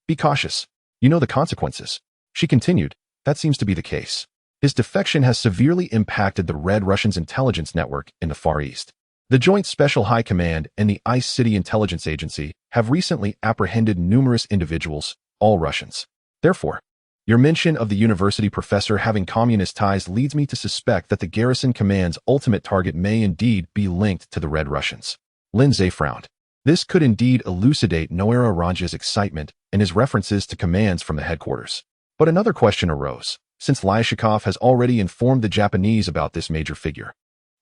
"Be cautious. You know the consequences." She continued, "That seems to be the case. His defection has severely impacted the Red Russians' intelligence network in the Far East. The Joint Special High Command and the Ice City Intelligence Agency have recently apprehended numerous individuals, all Russians. Therefore, your mention of the university professor having communist ties leads me to suspect that the garrison command's ultimate target may indeed be linked to the Red Russians." Lin Zhe frowned. This could indeed elucidate Noera Ranja's excitement and his references to commands from the headquarters. But another question arose, since Lyashikov has already informed the Japanese about this major figure.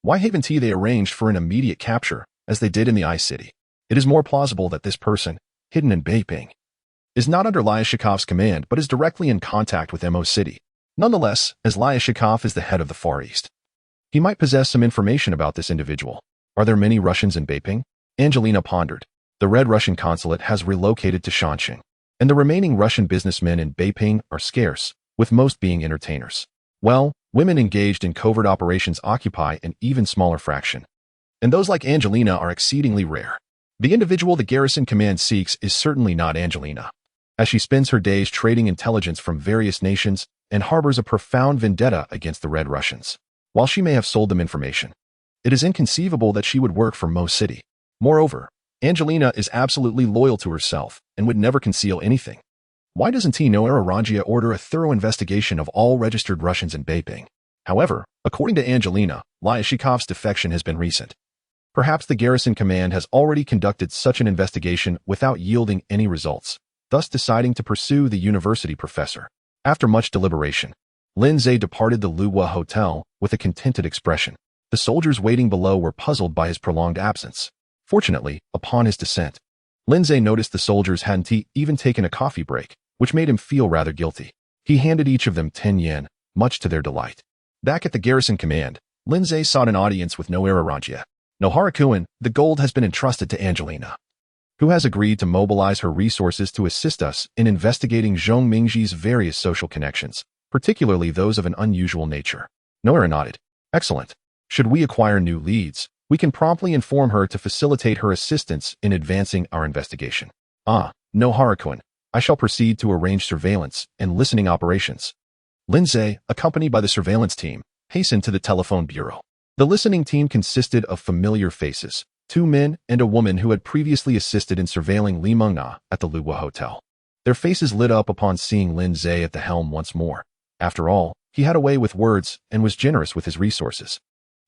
Why haven't they arranged for an immediate capture, as they did in the Ice City? It is more plausible that this person, hidden in Beiping, is not under Lyashikov's command but is directly in contact with Mo City. Nonetheless, as Lyashikov is the head of the Far East, He might possess some information about this individual. Are there many Russians in Beiping? Angelina pondered. The Red Russian consulate has relocated to Shanxing, and the remaining Russian businessmen in Beiping are scarce, with most being entertainers. Well, women engaged in covert operations occupy an even smaller fraction, and those like Angelina are exceedingly rare. The individual the garrison command seeks is certainly not Angelina, as she spends her days trading intelligence from various nations and harbors a profound vendetta against the Red Russians. While she may have sold them information, it is inconceivable that she would work for Mo City. Moreover, Angelina is absolutely loyal to herself and would never conceal anything. Why doesn't Tino Ararangia order a thorough investigation of all registered Russians in Beiping? However, according to Angelina, Lyashikov's defection has been recent. Perhaps the garrison command has already conducted such an investigation without yielding any results, thus deciding to pursue the university professor. After much deliberation, Lindsay departed the Luwa Hotel with a contented expression. The soldiers waiting below were puzzled by his prolonged absence. Fortunately, upon his descent, Lindsay noticed the soldiers hadn't even taken a coffee break, which made him feel rather guilty. He handed each of them 10 yen, much to their delight. Back at the garrison command, Lindsay sought an audience with Noararangia. Nohara-kun, the gold has been entrusted to Angelina, who has agreed to mobilize her resources to assist us in investigating Zhong Mingji's various social connections, particularly those of an unusual nature. Noara nodded. Excellent. Should we acquire new leads, we can promptly inform her to facilitate her assistance in advancing our investigation. Nohara-kun, I shall proceed to arrange surveillance and listening operations. Lindsay, accompanied by the surveillance team, hastened to the telephone bureau. The listening team consisted of familiar faces, 2 men and a woman who had previously assisted in surveilling Li Mengna at the Luwa Hotel. Their faces lit up upon seeing Lindsay at the helm once more. After all, he had a way with words and was generous with his resources,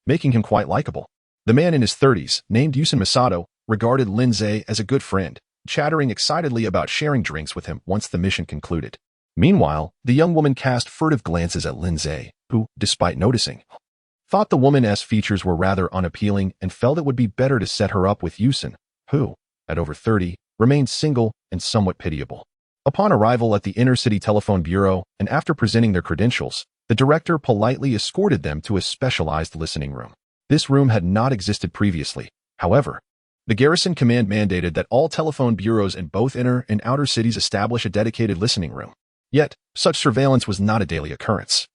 making him quite likable. The man in his 30s, named Yusen Masato, regarded Lindsay as a good friend, chattering excitedly about sharing drinks with him once the mission concluded. Meanwhile, the young woman cast furtive glances at Lindsay, who, despite noticing, thought the woman's features were rather unappealing and felt it would be better to set her up with Yusen, who, at over 30, remained single and somewhat pitiable. Upon arrival at the inner-city telephone bureau and after presenting their credentials, the director politely escorted them to a specialized listening room. This room had not existed previously. However, the garrison command mandated that all telephone bureaus in both inner and outer cities establish a dedicated listening room. Yet, such surveillance was not a daily occurrence,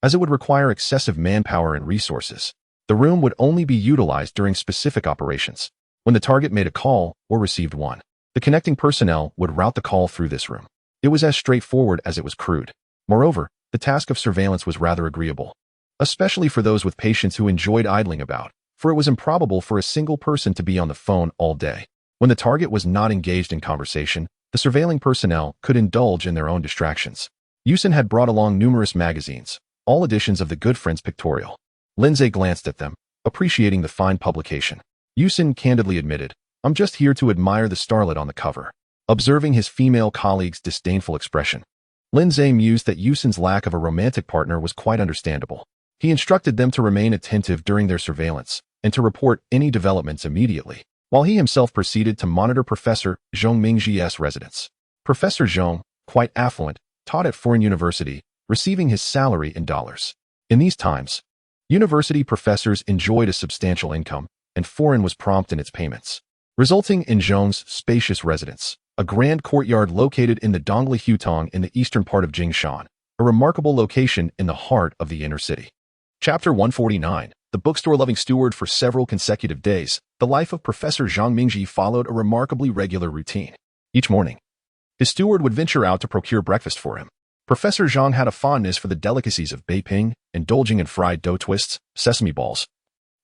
as it would require excessive manpower and resources. The room would only be utilized during specific operations. When the target made a call or received one, the connecting personnel would route the call through this room. It was as straightforward as it was crude. Moreover, the task of surveillance was rather agreeable, especially for those with patients who enjoyed idling about, for it was improbable for a single person to be on the phone all day. When the target was not engaged in conversation, the surveilling personnel could indulge in their own distractions. Yusen had brought along numerous magazines, all editions of the Good Friends pictorial. Lindsay glanced at them, appreciating the fine publication. Yusen candidly admitted, I'm just here to admire the starlet on the cover. Observing his female colleague's disdainful expression, Lindsay mused that Yusen's lack of a romantic partner was quite understandable. He instructed them to remain attentive during their surveillance and to report any developments immediately, while he himself proceeded to monitor Professor Zhong Mingji's residence. Professor Zhong, quite affluent, taught at foreign university, receiving his salary in dollars. In these times, university professors enjoyed a substantial income, and foreign was prompt in its payments, resulting in Zhong's spacious residence, a grand courtyard located in the Dongli Hutong in the eastern part of Jingshan, a remarkable location in the heart of the inner city. Chapter 149. The bookstore-loving steward. For several consecutive days, the life of Professor Zhang Mingji followed a remarkably regular routine. Each morning, his steward would venture out to procure breakfast for him. Professor Zhang had a fondness for the delicacies of Beiping, indulging in fried dough twists, sesame balls,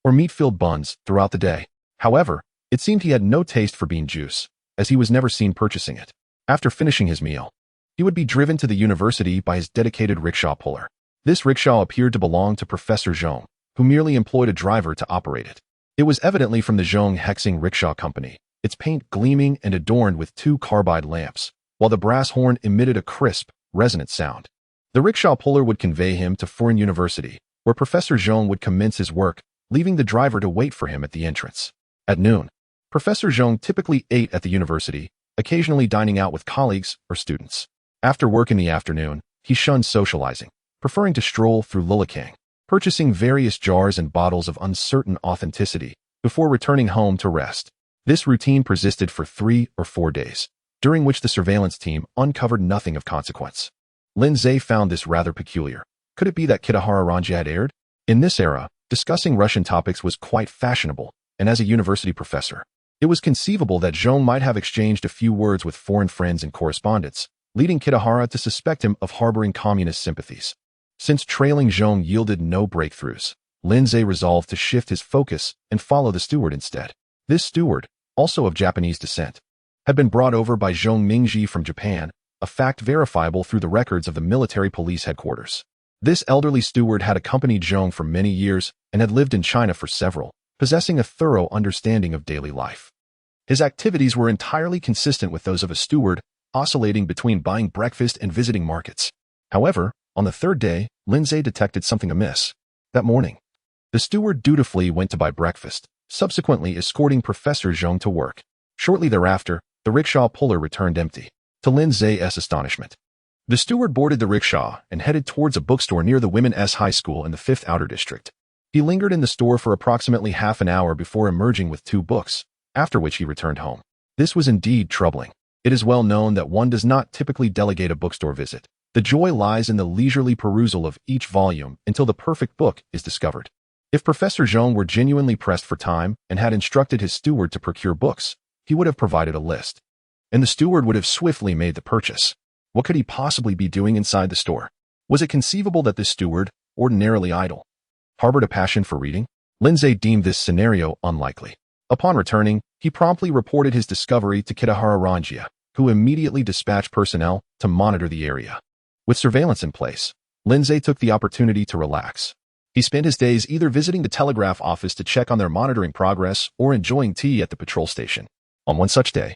or meat-filled buns throughout the day. However, it seemed he had no taste for bean juice, as he was never seen purchasing it. After finishing his meal, he would be driven to the university by his dedicated rickshaw puller. This rickshaw appeared to belong to Professor Zhong, who merely employed a driver to operate it. It was evidently from the Zhong Hexing Rickshaw Company, its paint gleaming and adorned with 2 carbide lamps, while the brass horn emitted a crisp, resonant sound. The rickshaw puller would convey him to Foreign University, where Professor Zhong would commence his work, leaving the driver to wait for him at the entrance. At noon, Professor Zhong typically ate at the university, occasionally dining out with colleagues or students. After work in the afternoon, he shunned socializing, preferring to stroll through Lulikang, purchasing various jars and bottles of uncertain authenticity before returning home to rest. This routine persisted for 3 or 4 days, during which the surveillance team uncovered nothing of consequence. Lindsay found this rather peculiar. Could it be that Kitahara Ranjia had erred? In this era, discussing Russian topics was quite fashionable, and as a university professor, it was conceivable that Zhong might have exchanged a few words with foreign friends in correspondence, leading Kitahara to suspect him of harboring communist sympathies. Since trailing Zhong yielded no breakthroughs, Lindsay resolved to shift his focus and follow the steward instead. This steward, also of Japanese descent, had been brought over by Zhong Mingji from Japan, a fact verifiable through the records of the military police headquarters. This elderly steward had accompanied Zhong for many years and had lived in China for several, possessing a thorough understanding of daily life. His activities were entirely consistent with those of a steward, oscillating between buying breakfast and visiting markets. However, on the third day, Lindsay detected something amiss. That morning, the steward dutifully went to buy breakfast, subsequently escorting Professor Zhong to work. Shortly thereafter, the rickshaw puller returned empty, to Lindsay's astonishment. The steward boarded the rickshaw and headed towards a bookstore near the Women's High School in the 5th Outer District. He lingered in the store for approximately half an hour before emerging with 2 books, after which he returned home. This was indeed troubling. It is well known that one does not typically delegate a bookstore visit. The joy lies in the leisurely perusal of each volume until the perfect book is discovered. If Professor Zhong were genuinely pressed for time and had instructed his steward to procure books, he would have provided a list, and the steward would have swiftly made the purchase. What could he possibly be doing inside the store? Was it conceivable that this steward, ordinarily idle, harbored a passion for reading? Lindsay deemed this scenario unlikely. Upon returning, he promptly reported his discovery to Kitahara Ranjia, who immediately dispatched personnel to monitor the area. With surveillance in place, Lindsay took the opportunity to relax. He spent his days either visiting the telegraph office to check on their monitoring progress or enjoying tea at the patrol station. On one such day,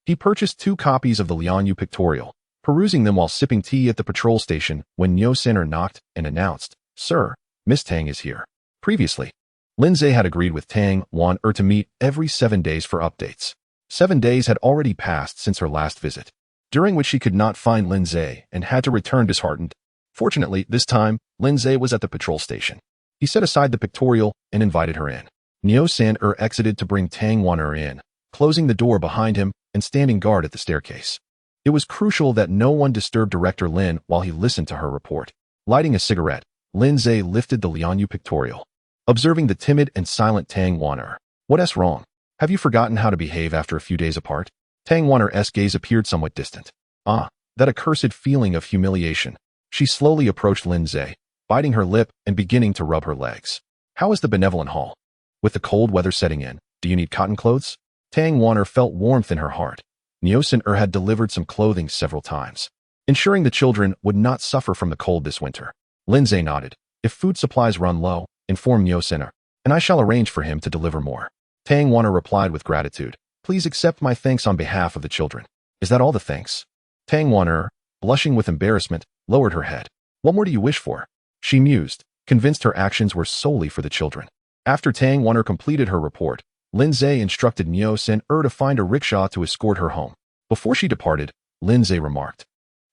he purchased 2 copies of the Lianyu pictorial, perusing them while sipping tea at the patrol station when Nyo Center knocked and announced, "Sir, Miss Tang is here." Previously, Lindsay had agreed with Tang Wan-er to meet every 7 days for updates. 7 days had already passed since her last visit, during which she could not find Lindsay and had to return disheartened. Fortunately, this time, Lindsay was at the patrol station. He set aside the pictorial and invited her in. Nyo Center exited to bring Tang Wan-er in, closing the door behind him and standing guard at the staircase. It was crucial that no one disturb Director Lin while he listened to her report. Lighting a cigarette, Lindsay lifted the Lianyu pictorial, observing the timid and silent Tang Wan-er. "What's wrong? Have you forgotten how to behave after a few days apart?" Tang Wan-er's gaze appeared somewhat distant. That accursed feeling of humiliation. She slowly approached Lindsay, biting her lip and beginning to rub her legs. "How is the benevolent hall? With the cold weather setting in, do you need cotton clothes?" Tang Wan-er felt warmth in her heart. Nyo Center had delivered some clothing several times, ensuring the children would not suffer from the cold this winter. Lindsay nodded. "If food supplies run low, inform Nyo Center, and I shall arrange for him to deliver more." Tang Wan-er replied with gratitude. "Please accept my thanks on behalf of the children." "Is that all the thanks?" Tang Wan-er, blushing with embarrassment, lowered her head. "What more do you wish for?" She mused, convinced her actions were solely for the children. After Tang Wan-er completed her report, Lindsay instructed Nyo Center to find a rickshaw to escort her home. Before she departed, Lindsay remarked,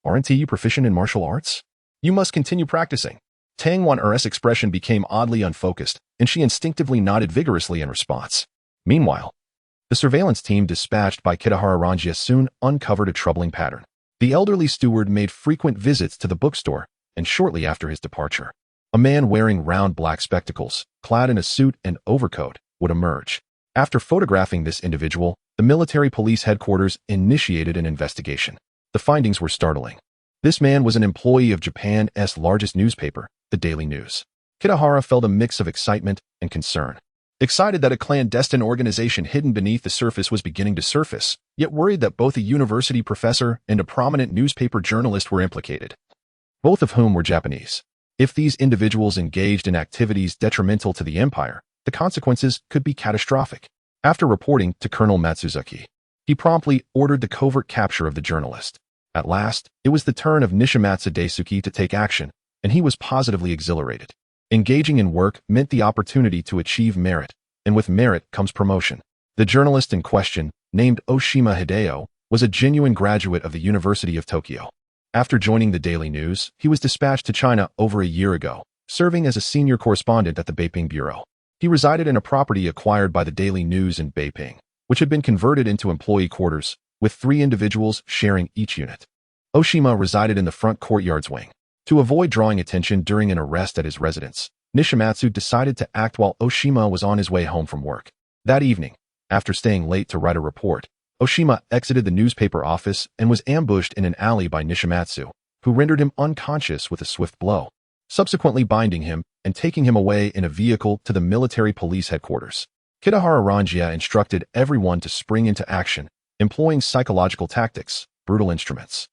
"Aren't you proficient in martial arts? You must continue practicing." Tang Wan-er's expression became oddly unfocused, and she instinctively nodded vigorously in response. Meanwhile, the surveillance team dispatched by Kitahara Ranjia soon uncovered a troubling pattern. The elderly steward made frequent visits to the bookstore, and shortly after his departure, a man wearing round black spectacles, clad in a suit and overcoat, would emerge. After photographing this individual, the military police headquarters initiated an investigation. The findings were startling. This man was an employee of Japan's largest newspaper, the Daily News. Kitahara felt a mix of excitement and concern. Excited that a clandestine organization hidden beneath the surface was beginning to surface, yet worried that both a university professor and a prominent newspaper journalist were implicated, both of whom were Japanese. If these individuals engaged in activities detrimental to the empire, the consequences could be catastrophic. After reporting to Colonel Matsuzuki, he promptly ordered the covert capture of the journalist. At last, it was the turn of Nishimatsu Daisuke to take action, and he was positively exhilarated. Engaging in work meant the opportunity to achieve merit, and with merit comes promotion. The journalist in question, named Oshima Hideo, was a genuine graduate of the University of Tokyo. After joining the Daily News, he was dispatched to China over a year ago, serving as a senior correspondent at the Beiping Bureau. He resided in a property acquired by the Daily News in Beiping, which had been converted into employee quarters, with 3 individuals sharing each unit. Oshima resided in the front courtyard's wing. To avoid drawing attention during an arrest at his residence, Nishimatsu decided to act while Oshima was on his way home from work. That evening, after staying late to write a report, Oshima exited the newspaper office and was ambushed in an alley by Nishimatsu, who rendered him unconscious with a swift blow, subsequently binding him and taking him away in a vehicle to the military police headquarters. Kitahara Ranjia instructed everyone to spring into action, employing psychological tactics, brutal instruments,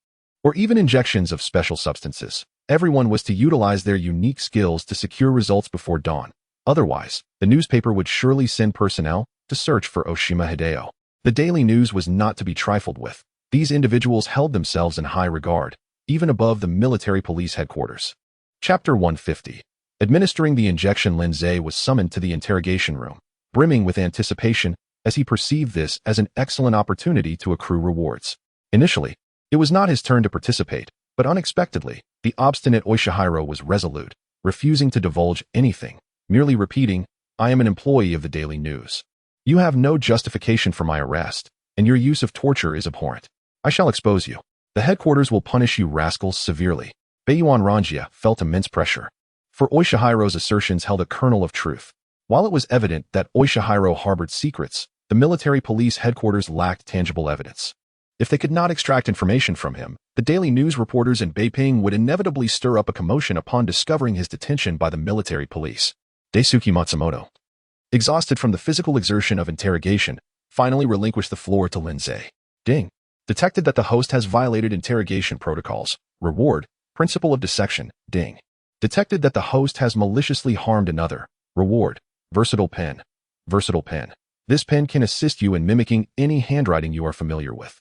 or even injections of special substances. Everyone was to utilize their unique skills to secure results before dawn. Otherwise, the newspaper would surely send personnel to search for Oshima Hideo. The Daily News was not to be trifled with. These individuals held themselves in high regard, even above the military police headquarters. Chapter 150. Administering the injection, Lindsay was summoned to the interrogation room, brimming with anticipation as he perceived this as an excellent opportunity to accrue rewards. Initially, it was not his turn to participate, but unexpectedly, the obstinate Oishihiro was resolute, refusing to divulge anything, merely repeating, "I am an employee of the Daily News. You have no justification for my arrest, and your use of torture is abhorrent. I shall expose you. The headquarters will punish you rascals severely." Beiyuan Ranjia felt immense pressure, for Oishihiro's assertions held a kernel of truth. While it was evident that Oishihiro harbored secrets, the military police headquarters lacked tangible evidence. If they could not extract information from him, the Daily News reporters in Beiping would inevitably stir up a commotion upon discovering his detention by the military police. Daisuke Matsumoto, exhausted from the physical exertion of interrogation, finally relinquished the floor to Lindsay. Ding. Detected that the host has violated interrogation protocols. Reward, principle of dissection. Ding. Detected that the host has maliciously harmed another. Reward, versatile pen. Versatile pen. This pen can assist you in mimicking any handwriting you are familiar with.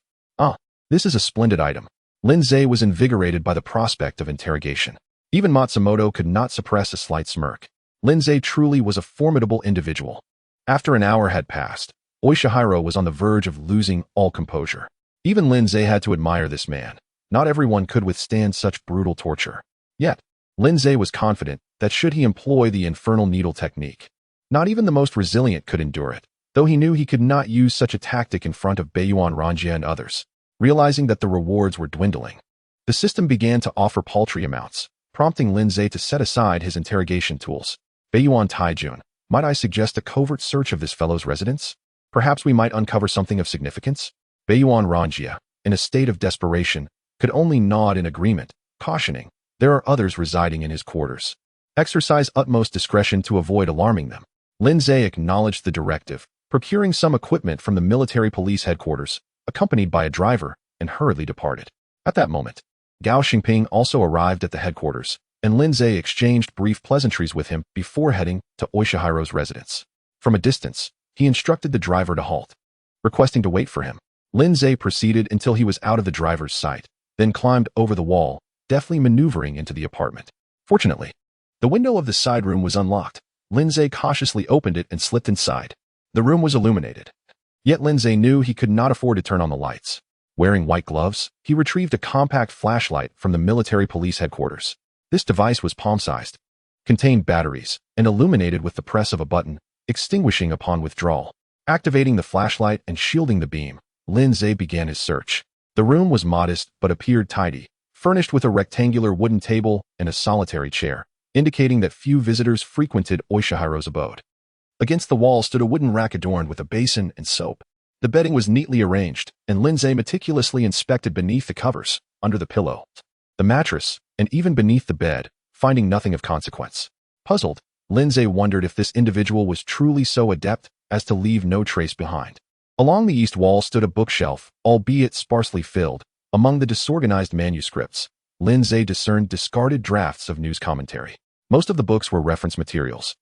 This is a splendid item. Lindsay was invigorated by the prospect of interrogation. Even Matsumoto could not suppress a slight smirk. Lindsay truly was a formidable individual. After an hour had passed, Oishihiro was on the verge of losing all composure. Even Lindsay had to admire this man. Not everyone could withstand such brutal torture. Yet, Lindsay was confident that should he employ the infernal needle technique, not even the most resilient could endure it, though he knew he could not use such a tactic in front of Beiyuan Ranjia and others. Realizing that the rewards were dwindling, the system began to offer paltry amounts, prompting Lindsay to set aside his interrogation tools. Beiyuan Taijun, might I suggest a covert search of this fellow's residence? Perhaps we might uncover something of significance? Beiyuan Ranjia, in a state of desperation, could only nod in agreement, cautioning, there are others residing in his quarters. Exercise utmost discretion to avoid alarming them. Lindsay acknowledged the directive, procuring some equipment from the military police headquarters, accompanied by a driver, and hurriedly departed. At that moment, Gao Xingping also arrived at the headquarters, and Lindsay exchanged brief pleasantries with him before heading to Oishihiro's residence. From a distance, he instructed the driver to halt. Requesting to wait for him, Lindsay proceeded until he was out of the driver's sight, then climbed over the wall, deftly maneuvering into the apartment. Fortunately, the window of the side room was unlocked. Lindsay cautiously opened it and slipped inside. The room was illuminated. Yet Lindsay knew he could not afford to turn on the lights. Wearing white gloves, he retrieved a compact flashlight from the military police headquarters. This device was palm-sized, contained batteries, and illuminated with the press of a button, extinguishing upon withdrawal. Activating the flashlight and shielding the beam, Lindsay began his search. The room was modest but appeared tidy, furnished with a rectangular wooden table and a solitary chair, indicating that few visitors frequented Oishihiro's abode. Against the wall stood a wooden rack adorned with a basin and soap. The bedding was neatly arranged, and Lindsay meticulously inspected beneath the covers, under the pillow, the mattress, and even beneath the bed, finding nothing of consequence. Puzzled, Lindsay wondered if this individual was truly so adept as to leave no trace behind. Along the east wall stood a bookshelf, albeit sparsely filled. Among the disorganized manuscripts, Lindsay discerned discarded drafts of news commentary. Most of the books were reference materials,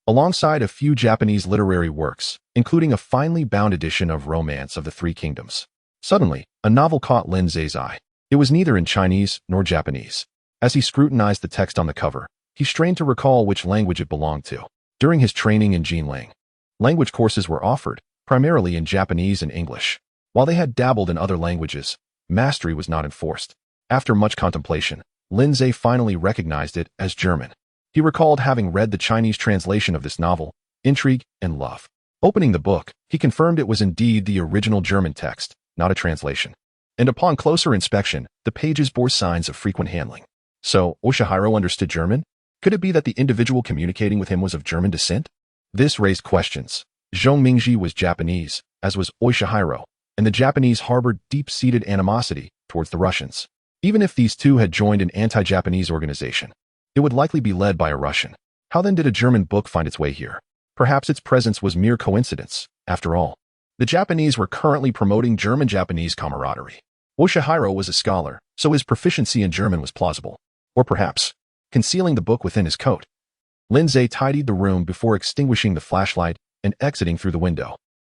alongside a few Japanese literary works, including a finely bound edition of Romance of the Three Kingdoms. Suddenly, a novel caught Lindsay's eye. It was neither in Chinese nor Japanese. As he scrutinized the text on the cover, he strained to recall which language it belonged to. During his training in Jinling, language courses were offered, primarily in Japanese and English. While they had dabbled in other languages, mastery was not enforced. After much contemplation, Lindsay finally recognized it as German. He recalled having read the Chinese translation of this novel, Intrigue and Love. Opening the book, he confirmed it was indeed the original German text, not a translation. And upon closer inspection, the pages bore signs of frequent handling. So, Oshihiro understood German? Could it be that the individual communicating with him was of German descent? This raised questions. Zhong Mingji was Japanese, as was Oshihiro, and the Japanese harbored deep-seated animosity towards the Russians. Even if these two had joined an anti-Japanese organization, it would likely be led by a Russian. How then did a German book find its way here? Perhaps its presence was mere coincidence, after all. The Japanese were currently promoting German-Japanese camaraderie. Oshihiro was a scholar, so his proficiency in German was plausible. Or perhaps, concealing the book within his coat. Lindsay tidied the room before extinguishing the flashlight and exiting through the window.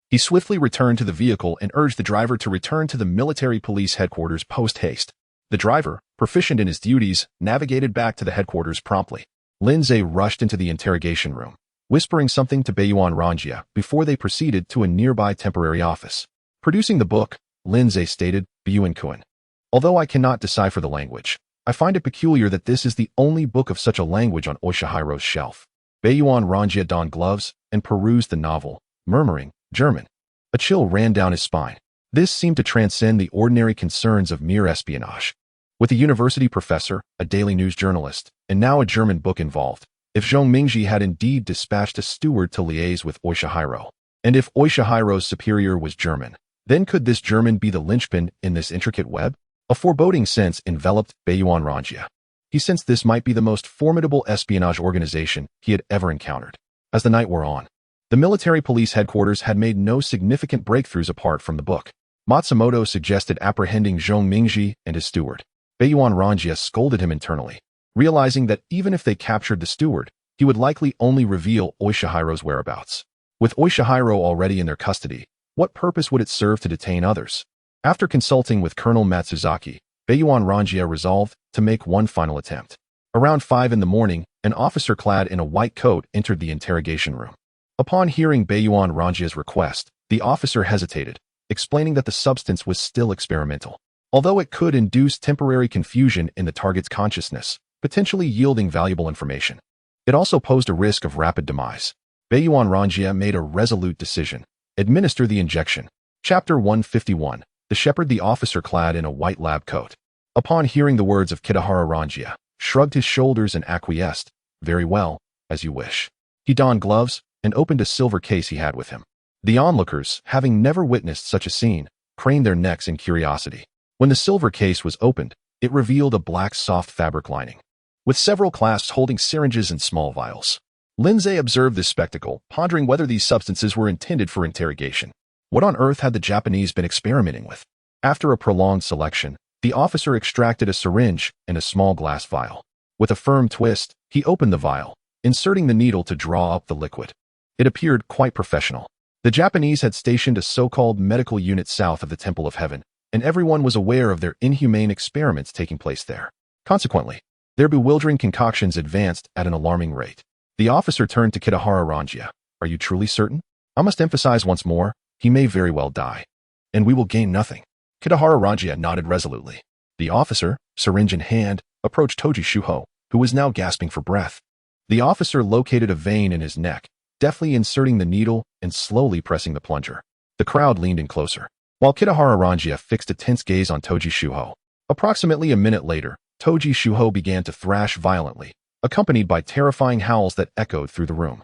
He swiftly returned to the vehicle and urged the driver to return to the military police headquarters post-haste. The driver, proficient in his duties, navigated back to the headquarters promptly. Lindsay rushed into the interrogation room, whispering something to Beiyuan Ranjia before they proceeded to a nearby temporary office. Producing the book, Lindsay stated, Beiyuan Kun. Although I cannot decipher the language, I find it peculiar that this is the only book of such a language on Oshihiro's shelf. Beiyuan Ranjia donned gloves and perused the novel, murmuring, German. A chill ran down his spine. This seemed to transcend the ordinary concerns of mere espionage. With a university professor, a daily news journalist, and now a German book involved, if Zhong Mingji had indeed dispatched a steward to liaise with Oshihiro, and if Oshihiro's superior was German, then could this German be the linchpin in this intricate web? A foreboding sense enveloped Beiyuan Ranjia. He sensed this might be the most formidable espionage organization he had ever encountered. As the night wore on, the military police headquarters had made no significant breakthroughs apart from the book. Matsumoto suggested apprehending Zhong Mingji and his steward. Beiyuan Ranjia scolded him internally, realizing that even if they captured the steward, he would likely only reveal Oshihiro's whereabouts. With Oshihiro already in their custody, what purpose would it serve to detain others? After consulting with Colonel Matsuzaki, Beiyuan Ranjia resolved to make one final attempt. Around 5 in the morning, an officer clad in a white coat entered the interrogation room. Upon hearing Beiyuan Ranjia's request, the officer hesitated, explaining that the substance was still experimental. Although it could induce temporary confusion in the target's consciousness, potentially yielding valuable information, it also posed a risk of rapid demise. Beiyuan Ranjia made a resolute decision. Administer the injection. Chapter 151. The shepherd, the officer clad in a white lab coat. Upon hearing the words of Kitahara Ranjia, shrugged his shoulders and acquiesced. Very well, as you wish. He donned gloves and opened a silver case he had with him. The onlookers, having never witnessed such a scene, craned their necks in curiosity. When the silver case was opened, it revealed a black soft fabric lining, with several clasps holding syringes and small vials. Lindsay observed this spectacle, pondering whether these substances were intended for interrogation. What on earth had the Japanese been experimenting with? After a prolonged selection, the officer extracted a syringe and a small glass vial. With a firm twist, he opened the vial, inserting the needle to draw up the liquid. It appeared quite professional. The Japanese had stationed a so-called medical unit south of the Temple of Heaven, and everyone was aware of their inhumane experiments taking place there. Consequently, their bewildering concoctions advanced at an alarming rate. The officer turned to Kitahara Ranjia. Are you truly certain? I must emphasize once more, he may very well die, and we will gain nothing. Kitahara Ranjia nodded resolutely. The officer, syringe in hand, approached Toji Shuho, who was now gasping for breath. The officer located a vein in his neck, deftly inserting the needle and slowly pressing the plunger. The crowd leaned in closer, while Kitahara Ranjia fixed a tense gaze on Toji Shuho. Approximately a minute later, Toji Shuho began to thrash violently, accompanied by terrifying howls that echoed through the room.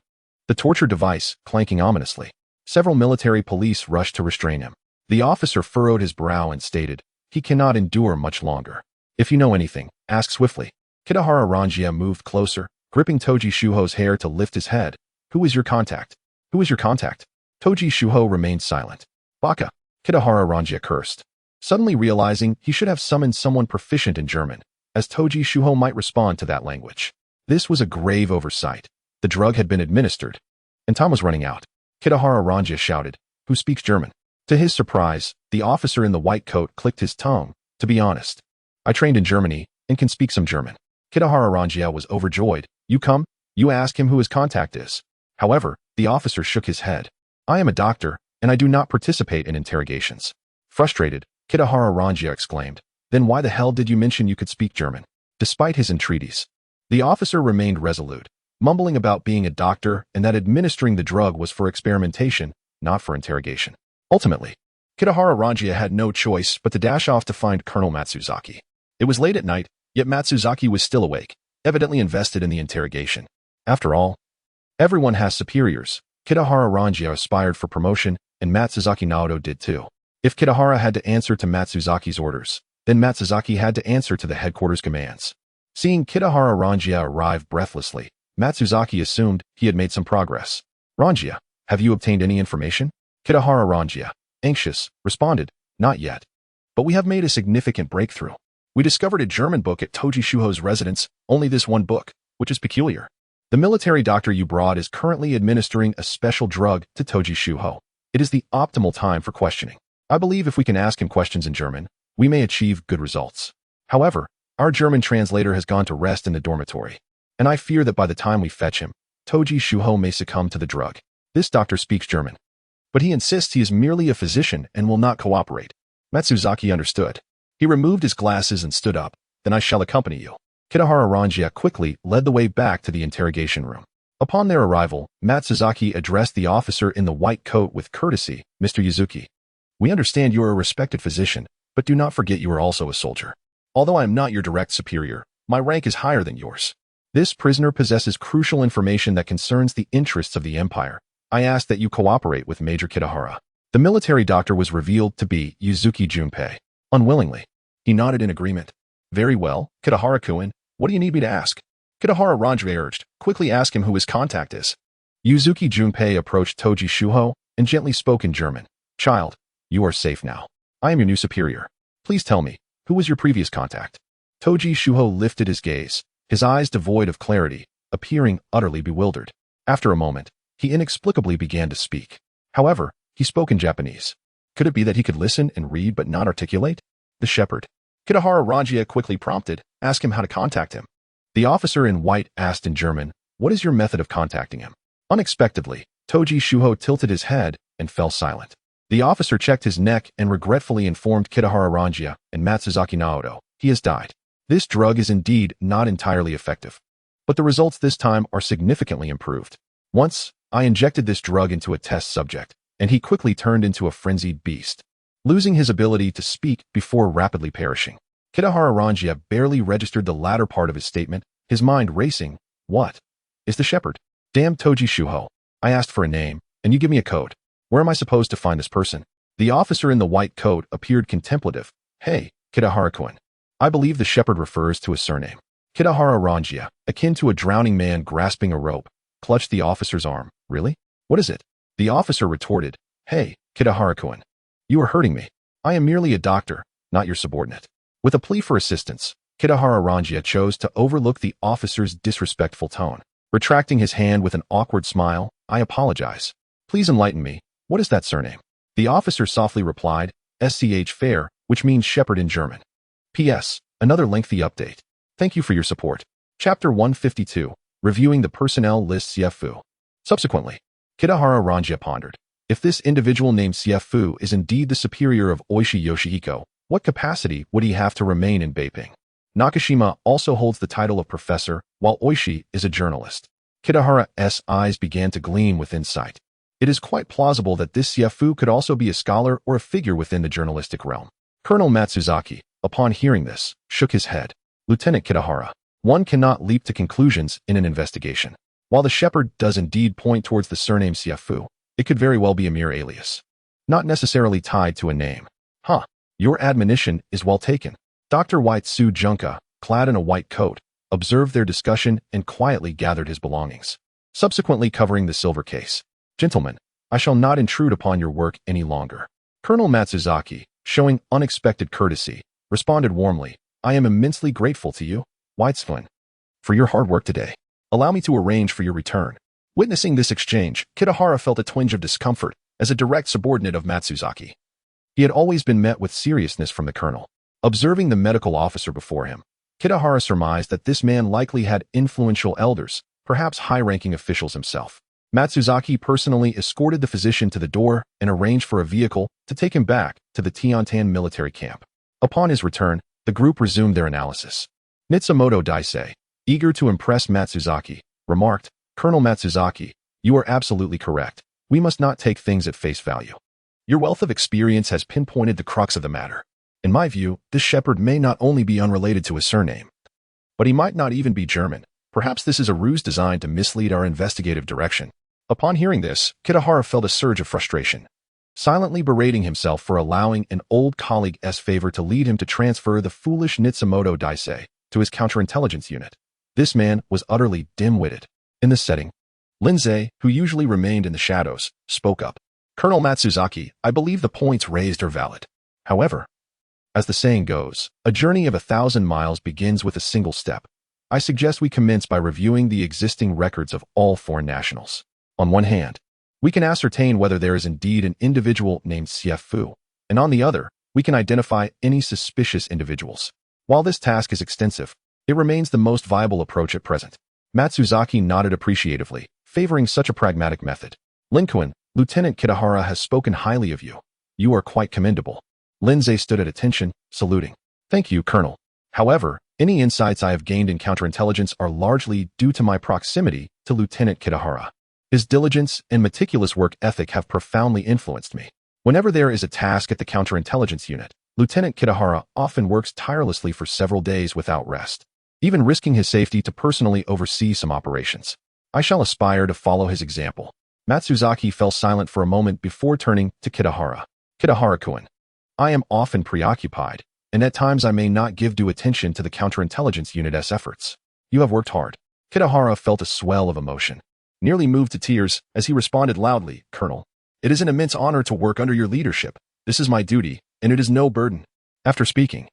The torture device, clanking ominously. Several military police rushed to restrain him. The officer furrowed his brow and stated, he cannot endure much longer. If you know anything, ask swiftly. Kitahara Ranjia moved closer, gripping Toji Shuho's hair to lift his head. Who is your contact? Who is your contact? Toji Shuho remained silent. Baka, Kitahara Ranjia cursed, suddenly realizing he should have summoned someone proficient in German, as Toji Shuho might respond to that language. This was a grave oversight. The drug had been administered, and time was running out. Kitahara Ranjia shouted, who speaks German? To his surprise, the officer in the white coat clicked his tongue. To be honest, I trained in Germany and can speak some German. Kitahara Ranjia was overjoyed. You come? You ask him who his contact is. However, the officer shook his head. I am a doctor, and I do not participate in interrogations. Frustrated, Kitahara Ranjia exclaimed, then why the hell did you mention you could speak German? Despite his entreaties, The officer remained resolute, mumbling about being a doctor and that administering the drug was for experimentation, not for interrogation. Ultimately, Kitahara Rangia had no choice but to dash off to find Colonel Matsuzaki. It was late at night, yet Matsuzaki was still awake, evidently invested in the interrogation. After all, everyone has superiors. Kitahara Rangia aspired for promotion, and Matsuzaki Naoto did too. If Kitahara had to answer to Matsuzaki's orders, then Matsuzaki had to answer to the headquarters commands. Seeing Kitahara Rangia arrive breathlessly, Matsuzaki assumed he had made some progress. "Rangia, have you obtained any information?" Kitahara Rangia, anxious, responded, "Not yet. But we have made a significant breakthrough. We discovered a German book at Toji Shuho's residence, only this one book, which is peculiar. The military doctor you brought is currently administering a special drug to Toji Shuho. It is the optimal time for questioning. I believe if we can ask him questions in German, we may achieve good results. However, our German translator has gone to rest in the dormitory, and I fear that by the time we fetch him, Toji Shuho may succumb to the drug. This doctor speaks German, but he insists he is merely a physician and will not cooperate." Matsuzaki understood. He removed his glasses and stood up. "Then I shall accompany you." Kitahara Rangia quickly led the way back to the interrogation room. Upon their arrival, Matsuzaki addressed the officer in the white coat with courtesy, "Mr. Yuzuki, we understand you are a respected physician, but do not forget you are also a soldier. Although I am not your direct superior, my rank is higher than yours. This prisoner possesses crucial information that concerns the interests of the empire. I ask that you cooperate with Major Kitahara." The military doctor was revealed to be Yuzuki Junpei. Unwillingly, he nodded in agreement. "Very well, Kitahara-kun, what do you need me to ask?" Kitahara Rangia urged. "Quickly ask him who his contact is." Yuzuki Junpei approached Toji Shuho and gently spoke in German. "Child, you are safe now. I am your new superior. Please tell me, who was your previous contact?" Toji Shuho lifted his gaze, his eyes devoid of clarity, appearing utterly bewildered. After a moment, he inexplicably began to speak. However, he spoke in Japanese. Could it be that he could listen and read but not articulate? The shepherd. Kitahara Rangia quickly prompted, "Ask him how to contact him." The officer in white asked in German, "What is your method of contacting him?" Unexpectedly, Toji Shuho tilted his head and fell silent. The officer checked his neck and regretfully informed Kitahara Rangia and Matsuzaki Naoto, "He has died. This drug is indeed not entirely effective, but the results this time are significantly improved. Once, I injected this drug into a test subject, and he quickly turned into a frenzied beast, losing his ability to speak before rapidly perishing." Kitahara Rangia barely registered the latter part of his statement, his mind racing. "What? Is the shepherd? Damn Toji Shuho. I asked for a name, and you give me a code. Where am I supposed to find this person?" The officer in the white coat appeared contemplative. "Hey, Kitahara-kun. I believe the shepherd refers to a surname." Kitahara Rangia, akin to a drowning man grasping a rope, clutched the officer's arm. "Really? What is it?" The officer retorted, "Hey, Kitahara-kun. You are hurting me. I am merely a doctor, not your subordinate." With a plea for assistance, Kitahara Rangia chose to overlook the officer's disrespectful tone. Retracting his hand with an awkward smile, "I apologize. Please enlighten me. What is that surname?" The officer softly replied, "Sch Fair, which means shepherd in German. P.S. Another lengthy update. Thank you for your support." Chapter 152, Reviewing the Personnel List Siefu. Subsequently, Kitahara Rangia pondered. If this individual named Siefu is indeed the superior of Oishi Yoshihiko, what capacity would he have to remain in Beiping? Nakashima also holds the title of professor, while Oishi is a journalist. Kitahara's eyes began to gleam with insight. It is quite plausible that this Siefu could also be a scholar or a figure within the journalistic realm. Colonel Matsuzaki, upon hearing this, shook his head. "Lieutenant Kitahara, one cannot leap to conclusions in an investigation. While the shepherd does indeed point towards the surname Siefu, it could very well be a mere alias, not necessarily tied to a name." "Huh. Your admonition is well taken." Dr. Waitsu Junka, clad in a white coat, observed their discussion and quietly gathered his belongings, subsequently covering the silver case. "Gentlemen, I shall not intrude upon your work any longer." Colonel Matsuzaki, showing unexpected courtesy, responded warmly, "I am immensely grateful to you, Waitsu, for your hard work today. Allow me to arrange for your return." Witnessing this exchange, Kitahara felt a twinge of discomfort as a direct subordinate of Matsuzaki. He had always been met with seriousness from the colonel. Observing the medical officer before him, Kitahara surmised that this man likely had influential elders, perhaps high-ranking officials himself. Matsuzaki personally escorted the physician to the door and arranged for a vehicle to take him back to the Tiantan military camp. Upon his return, the group resumed their analysis. Nitsumoto Daisei, eager to impress Matsuzaki, remarked, "Colonel Matsuzaki, you are absolutely correct. We must not take things at face value. Your wealth of experience has pinpointed the crux of the matter. In my view, this shepherd may not only be unrelated to his surname, but he might not even be German. Perhaps this is a ruse designed to mislead our investigative direction." Upon hearing this, Kitahara felt a surge of frustration, silently berating himself for allowing an old colleague's favor to lead him to transfer the foolish Nitsumoto Daisei to his counterintelligence unit. This man was utterly dim-witted. In this setting, Lindsay, who usually remained in the shadows, spoke up. "Colonel Matsuzaki, I believe the points raised are valid. However, as the saying goes, a journey of 1,000 miles begins with a single step. I suggest we commence by reviewing the existing records of all foreign nationals. On one hand, we can ascertain whether there is indeed an individual named Xie, and on the other, we can identify any suspicious individuals. While this task is extensive, it remains the most viable approach at present." Matsuzaki nodded appreciatively, favoring such a pragmatic method. "Linkuin, Lieutenant Kitahara has spoken highly of you. You are quite commendable." Lindsay stood at attention, saluting. "Thank you, Colonel. However, any insights I have gained in counterintelligence are largely due to my proximity to Lieutenant Kitahara. His diligence and meticulous work ethic have profoundly influenced me. Whenever there is a task at the counterintelligence unit, Lieutenant Kitahara often works tirelessly for several days without rest, even risking his safety to personally oversee some operations. I shall aspire to follow his example." Matsuzaki fell silent for a moment before turning to Kitahara. "Kitahara-kun, I am often preoccupied, and at times I may not give due attention to the counterintelligence unit's efforts. You have worked hard." Kitahara felt a swell of emotion, nearly moved to tears as he responded loudly, "Colonel, it is an immense honor to work under your leadership. This is my duty, and it is no burden." After speaking,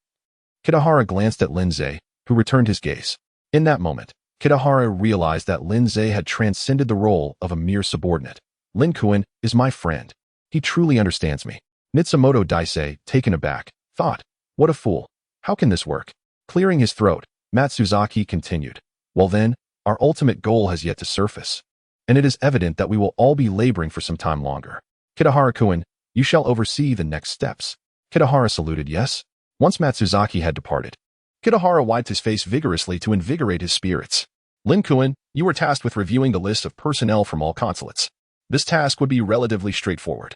Kitahara glanced at Lindsay, who returned his gaze. In that moment, Kitahara realized that Lindsay had transcended the role of a mere subordinate. "Linkuin is my friend. He truly understands me." Nitsumoto Daisei, taken aback, thought, "What a fool. How can this work?" Clearing his throat, Matsuzaki continued, "Well then, our ultimate goal has yet to surface, and it is evident that we will all be laboring for some time longer. Kitahara-kun, you shall oversee the next steps." Kitahara saluted yes. Once Matsuzaki had departed, Kitahara wiped his face vigorously to invigorate his spirits. "Linkuin, you were tasked with reviewing the list of personnel from all consulates. This task would be relatively straightforward,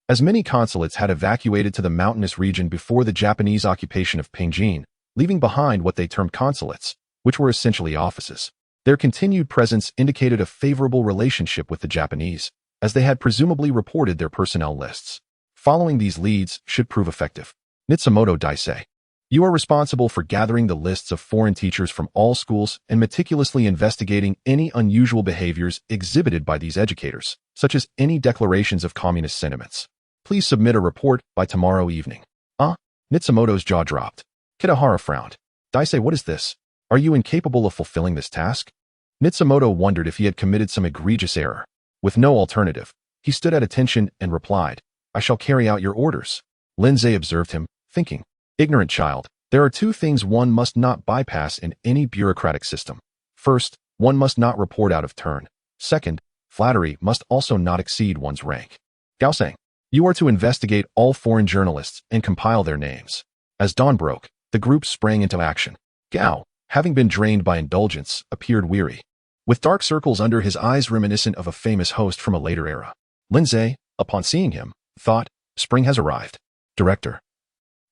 as many consulates had evacuated to the mountainous region before the Japanese occupation of Pengjin, leaving behind what they termed consulates, which were essentially offices. Their continued presence indicated a favorable relationship with the Japanese, as they had presumably reported their personnel lists. Following these leads should prove effective. Nitsumoto Daisei, you are responsible for gathering the lists of foreign teachers from all schools and meticulously investigating any unusual behaviors exhibited by these educators, such as any declarations of communist sentiments. Please submit a report by tomorrow evening." Nitsumoto's jaw dropped. Kitahara frowned. "Daisei, what is this? Are you incapable of fulfilling this task?" Nitsumoto wondered if he had committed some egregious error. With no alternative, he stood at attention and replied, "I shall carry out your orders." Lindsay observed him, thinking, "Ignorant child, there are two things one must not bypass in any bureaucratic system. First, one must not report out of turn. Second, flattery must also not exceed one's rank. Gaosang, you are to investigate all foreign journalists and compile their names." As dawn broke, the group sprang into action. Gao, having been drained by indulgence, appeared weary, with dark circles under his eyes reminiscent of a famous host from a later era. Lindsay, upon seeing him, thought, "Spring has arrived. Director,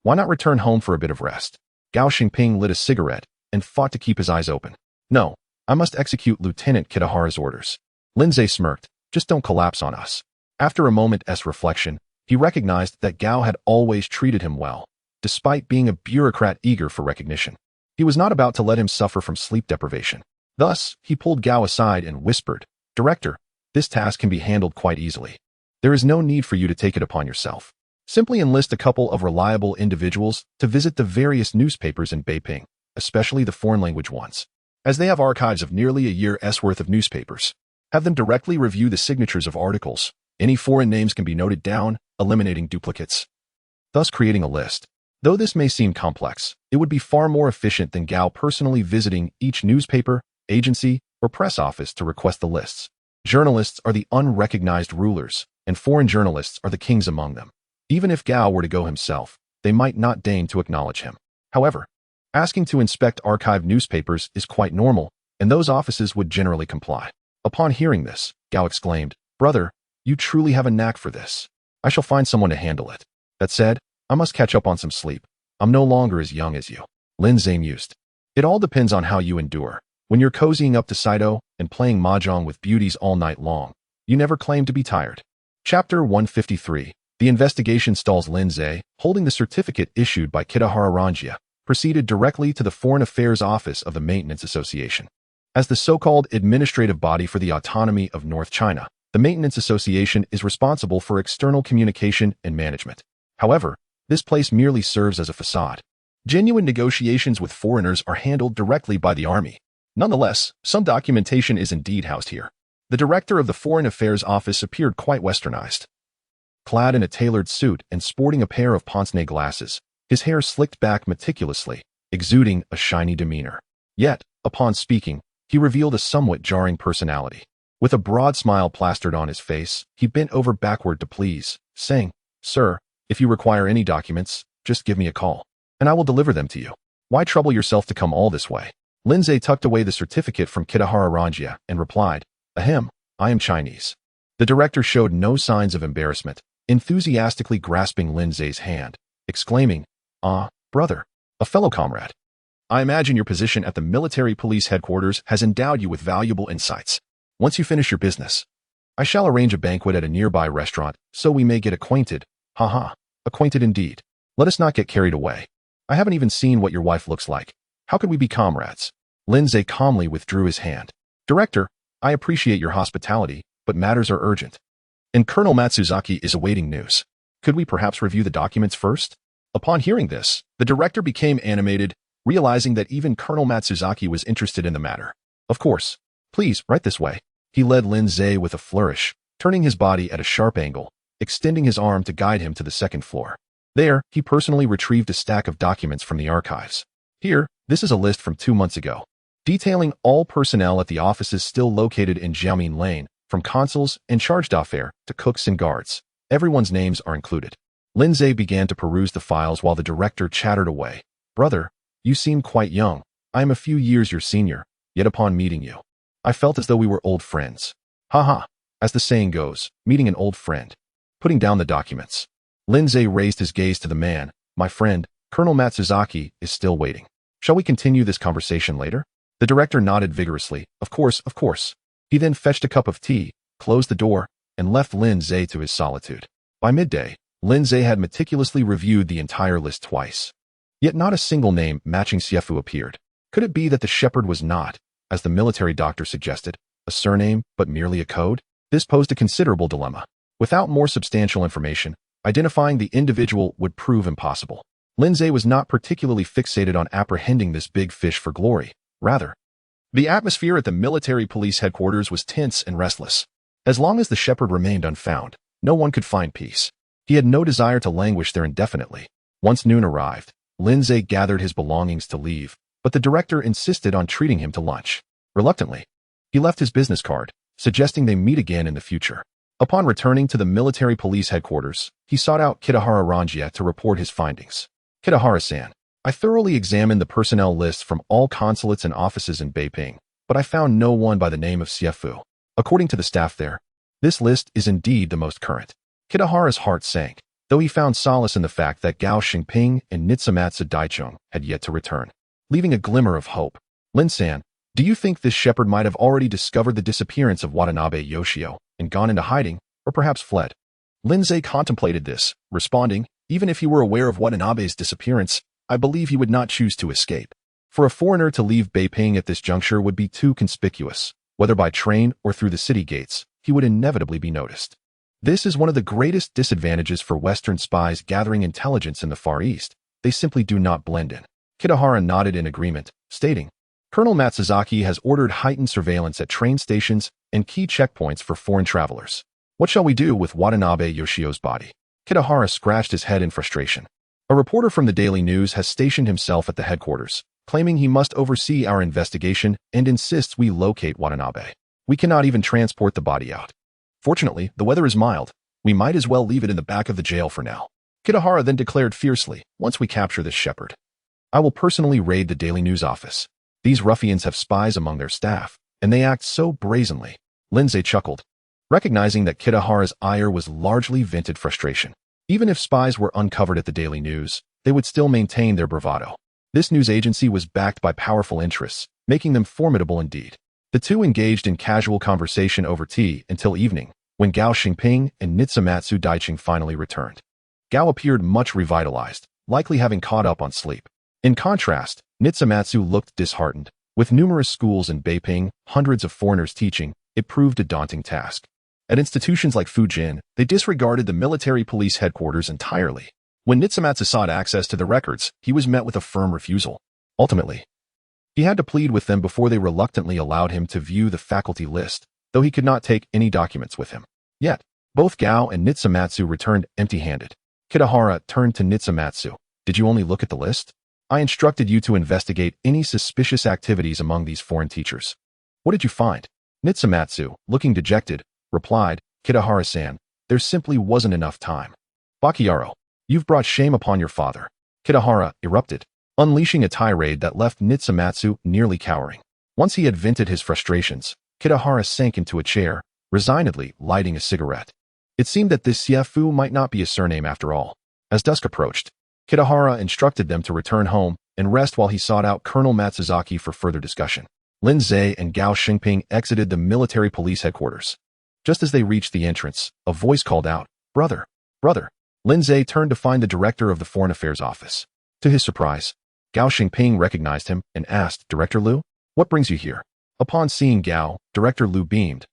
why not return home for a bit of rest?" Gao Xingping lit a cigarette and fought to keep his eyes open. "No, I must execute Lieutenant Kitahara's orders." Lindsay smirked, "Just don't collapse on us." After a moment's reflection, he recognized that Gao had always treated him well, despite being a bureaucrat eager for recognition. He was not about to let him suffer from sleep deprivation. Thus, he pulled Gao aside and whispered, "Director, this task can be handled quite easily. There is no need for you to take it upon yourself. Simply enlist a couple of reliable individuals to visit the various newspapers in Beiping, especially the foreign language ones, as they have archives of nearly a year's worth of newspapers. Have them directly review the signatures of articles. Any foreign names can be noted down, eliminating duplicates, thus creating a list. Though this may seem complex, it would be far more efficient than Gao personally visiting each newspaper, agency, or press office to request the lists. Journalists are the unrecognized rulers, and foreign journalists are the kings among them. Even if Gao were to go himself, they might not deign to acknowledge him. However, Asking to inspect archived newspapers is quite normal, and those offices would generally comply. Upon hearing this, Gao exclaimed, "Brother, you truly have a knack for this. I shall find someone to handle it. That said, I must catch up on some sleep. I'm no longer as young as you." Lin Zhe mused. "It all depends on how you endure. When you're cozying up to Saito and playing mahjong with beauties all night long, you never claim to be tired." Chapter 153. The investigation stalls. Lin Zhe, holding the certificate issued by Kitahara Ranjia, proceeded directly to the Foreign Affairs Office of the Maintenance Association. As the so-called administrative body for the autonomy of North China, the Maintenance Association is responsible for external communication and management. However, this place merely serves as a facade. Genuine negotiations with foreigners are handled directly by the army. Nonetheless, some documentation is indeed housed here. The director of the Foreign Affairs Office appeared quite westernized. Clad in a tailored suit and sporting a pair of pince-nez glasses, his hair slicked back meticulously, exuding a shiny demeanor. Yet, upon speaking, he revealed a somewhat jarring personality. With a broad smile plastered on his face, he bent over backward to please, saying, "Sir, if you require any documents, just give me a call, and I will deliver them to you. Why trouble yourself to come all this way?" Lin Zhe tucked away the certificate from Kitahara Ranjia and replied, "Ahem, I am Chinese." The director showed no signs of embarrassment, enthusiastically grasping Lin Zhe's hand, exclaiming, "Ah, brother, a fellow comrade. I imagine your position at the military police headquarters has endowed you with valuable insights. Once you finish your business, I shall arrange a banquet at a nearby restaurant so we may get acquainted. Haha, acquainted indeed. Let us not get carried away. I haven't even seen what your wife looks like. How could we be comrades?" Lin Zhe calmly withdrew his hand. "Director, I appreciate your hospitality, but matters are urgent. And Colonel Matsuzaki is awaiting news. Could we perhaps review the documents first?" Upon hearing this, the director became animated, realizing that even Colonel Matsuzaki was interested in the matter. "Of course. Please, right this way." He led Lin Zhe with a flourish, turning his body at a sharp angle, extending his arm to guide him to the second floor. There, he personally retrieved a stack of documents from the archives. "Here, this is a list from 2 months ago, detailing all personnel at the offices still located in Jiaomin Lane, from consuls and charge d'affaires to cooks and guards. Everyone's names are included." Lin Zhe began to peruse the files while the director chattered away. "Brother, you seem quite young. I am a few years your senior, yet upon meeting you, I felt as though we were old friends. Haha, as the saying goes, meeting an old friend." Putting down the documents, Lin Zhe raised his gaze to the man. "My friend, Colonel Matsuzaki, is still waiting. Shall we continue this conversation later?" The director nodded vigorously. Of course, of course." He then fetched a cup of tea, closed the door, and left Lin Zhe to his solitude. By midday, Lin Zhe had meticulously reviewed the entire list twice. Yet not a single name matching Xiefu appeared. Could it be that the shepherd was not, as the military doctor suggested, a surname, but merely a code? This posed a considerable dilemma. Without more substantial information, identifying the individual would prove impossible. Lin Zhe was not particularly fixated on apprehending this big fish for glory. Rather, the atmosphere at the military police headquarters was tense and restless. As long as the shepherd remained unfound, no one could find peace. He had no desire to languish there indefinitely. Once noon arrived, Lin Zhe gathered his belongings to leave, but the director insisted on treating him to lunch. Reluctantly, he left his business card, suggesting they meet again in the future. Upon returning to the military police headquarters, he sought out Kitahara Ranjia to report his findings. "Kitahara-san, I thoroughly examined the personnel lists from all consulates and offices in Beiping, but I found no one by the name of Xiefu. According to the staff there, this list is indeed the most current." Kitahara's heart sank, though he found solace in the fact that Gao Xingping and Nitsumatsu Daichung had yet to return, leaving a glimmer of hope. "Lin-san, do you think this shepherd might have already discovered the disappearance of Watanabe Yoshio and gone into hiding, or perhaps fled?" Lin Zhe contemplated this, responding, "Even if he were aware of Watanabe's disappearance, I believe he would not choose to escape. For a foreigner to leave Beiping at this juncture would be too conspicuous. Whether by train or through the city gates, he would inevitably be noticed. This is one of the greatest disadvantages for Western spies gathering intelligence in the Far East. They simply do not blend in." Kitahara nodded in agreement, stating, "Colonel Matsuzaki has ordered heightened surveillance at train stations and key checkpoints for foreign travelers. What shall we do with Watanabe Yoshio's body?" Kitahara scratched his head in frustration. "A reporter from the Daily News has stationed himself at the headquarters, claiming he must oversee our investigation and insists we locate Watanabe. We cannot even transport the body out. Fortunately, the weather is mild. We might as well leave it in the back of the jail for now." Kitahara then declared fiercely, "Once we capture this shepherd, I will personally raid the Daily News office. These ruffians have spies among their staff, and they act so brazenly. Lindsay chuckled, recognizing that Kitahara's ire was largely vented frustration. Even if spies were uncovered at the Daily News, they would still maintain their bravado. This news agency was backed by powerful interests, making them formidable indeed. The two engaged in casual conversation over tea until evening, when Gao Xingping and Nitsumatsu Daiching finally returned. Gao appeared much revitalized, likely having caught up on sleep. In contrast, Nitsumatsu looked disheartened. With numerous schools in Beiping, hundreds of foreigners teaching, it proved a daunting task. At institutions like Fujin, they disregarded the military police headquarters entirely. When Nitsumatsu sought access to the records, he was met with a firm refusal. Ultimately, he had to plead with them before they reluctantly allowed him to view the faculty list, though he could not take any documents with him. Yet, both Gao and Nitsumatsu returned empty-handed. Kitahara turned to Nitsumatsu. Did you only look at the list? I instructed you to investigate any suspicious activities among these foreign teachers. What did you find? Nitsumatsu, looking dejected, replied, Kitahara-san, there simply wasn't enough time. Bakayaro, you've brought shame upon your father. Kitahara erupted, unleashing a tirade that left Nitsumatsu nearly cowering. Once he had vented his frustrations, Kitahara sank into a chair, resignedly lighting a cigarette. It seemed that this Siefu might not be a surname after all. As dusk approached, Kitahara instructed them to return home and rest while he sought out Colonel Matsuzaki for further discussion. Lin Zhe and Gao Xingping exited the military police headquarters. Just as they reached the entrance, a voice called out, "Brother, brother." Lin Zhe turned to find the director of the Foreign Affairs Office. To his surprise, Gao Xingping recognized him and asked, "Director Liu, what brings you here?" Upon seeing Gao, Director Liu beamed.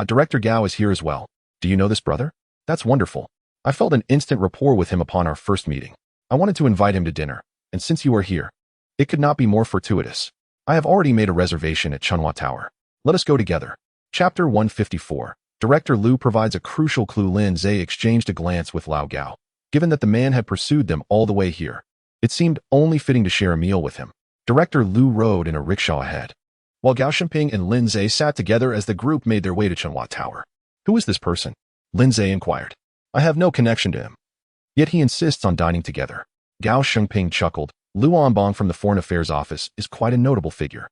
Director Gao is here as well. Do you know this brother? That's wonderful. I felt an instant rapport with him upon our first meeting. I wanted to invite him to dinner, and since you are here, it could not be more fortuitous. I have already made a reservation at Chunhua Tower. Let us go together. Chapter 154. Director Liu provides a crucial clue. Lin Zhe exchanged a glance with Lao Gao. Given that the man had pursued them all the way here, it seemed only fitting to share a meal with him. Director Liu rode in a rickshaw ahead, while Gao Xingping and Lin Zhe sat together as the group made their way to Chunhua Tower. Who is this person? Lin Zhe inquired. I have no connection to him. Yet he insists on dining together. Gao Xingping chuckled. Liu Anbong from the Foreign Affairs Office is quite a notable figure.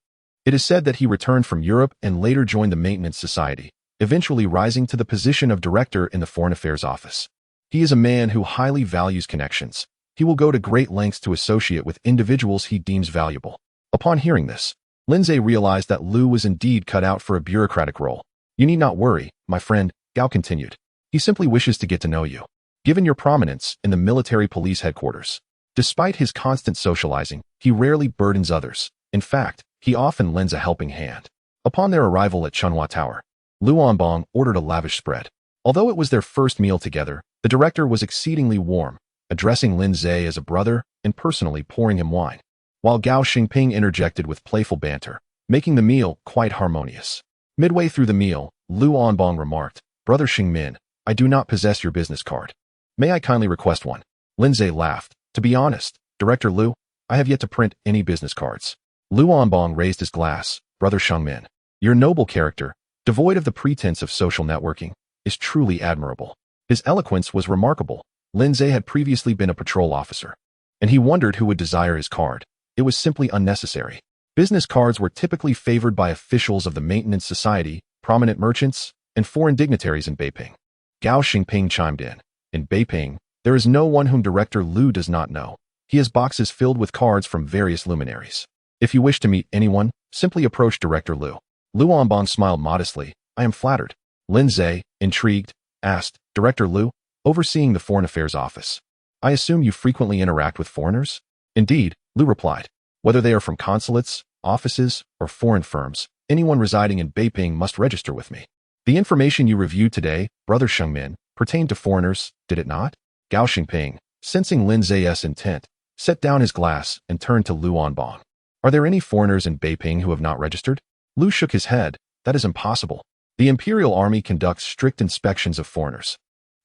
It is said that he returned from Europe and later joined the Maintenance Society, eventually rising to the position of director in the Foreign Affairs Office. He is a man who highly values connections. He will go to great lengths to associate with individuals he deems valuable. Upon hearing this, Lin Zhe realized that Liu was indeed cut out for a bureaucratic role. You need not worry, my friend, Gao continued. He simply wishes to get to know you. Given your prominence in the military police headquarters, despite his constant socializing, he rarely burdens others. In fact, he often lends a helping hand. Upon their arrival at Chunhua Tower, Liu Anbong ordered a lavish spread. Although it was their first meal together, the director was exceedingly warm, addressing Lin Zhe as a brother and personally pouring him wine, while Gao Xingping interjected with playful banter, making the meal quite harmonious. Midway through the meal, Liu Anbong remarked, Brother Xingmin, I do not possess your business card. May I kindly request one? Lin Zhe laughed. To be honest, Director Liu, I have yet to print any business cards. Liu Anbong raised his glass. Brother Xingmin, your noble character, devoid of the pretense of social networking, is truly admirable. His eloquence was remarkable. Lin Zhe had previously been a patrol officer, and he wondered who would desire his card. It was simply unnecessary. Business cards were typically favored by officials of the Maintenance Society, prominent merchants, and foreign dignitaries in Beiping. Gao Xingping chimed in. In Beiping, there is no one whom Director Liu does not know. He has boxes filled with cards from various luminaries. If you wish to meet anyone, simply approach Director Liu. Liu Anbong smiled modestly. I am flattered. Lin Zhe, intrigued, asked, Director Liu, overseeing the Foreign Affairs Office, I assume you frequently interact with foreigners? Indeed, Liu replied. Whether they are from consulates, offices, or foreign firms, anyone residing in Beiping must register with me. The information you reviewed today, Brother Xingmin, pertained to foreigners, did it not? Gao Xingping, sensing Lin Zhe's intent, set down his glass and turned to Liu Anbong. Are there any foreigners in Beiping who have not registered? Liu shook his head. That is impossible. The Imperial Army conducts strict inspections of foreigners.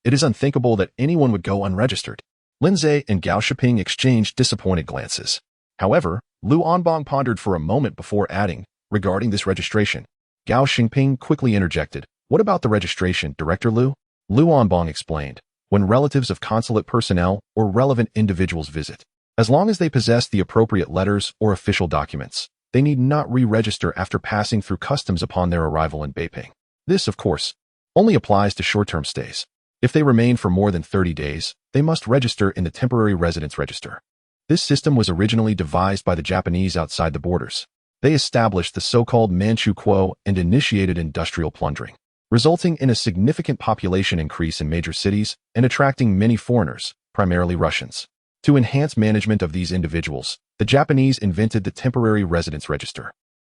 It is unthinkable that anyone would go unregistered. Lin Zhe and Gao Xingping exchanged disappointed glances. However, Liu Anbong pondered for a moment before adding, regarding this registration. Gao Xingping quickly interjected. What about the registration, Director Liu? Liu Anbong explained. When relatives of consulate personnel or relevant individuals visit, As long as they possess the appropriate letters or official documents, they need not re-register after passing through customs upon their arrival in Beiping. This, of course, only applies to short-term stays. If they remain for more than 30 days, they must register in the temporary residence register. This system was originally devised by the Japanese outside the borders. They established the so-called Manchu Kuo and initiated industrial plundering, resulting in a significant population increase in major cities and attracting many foreigners, primarily Russians. To enhance management of these individuals, the Japanese invented the temporary residence register,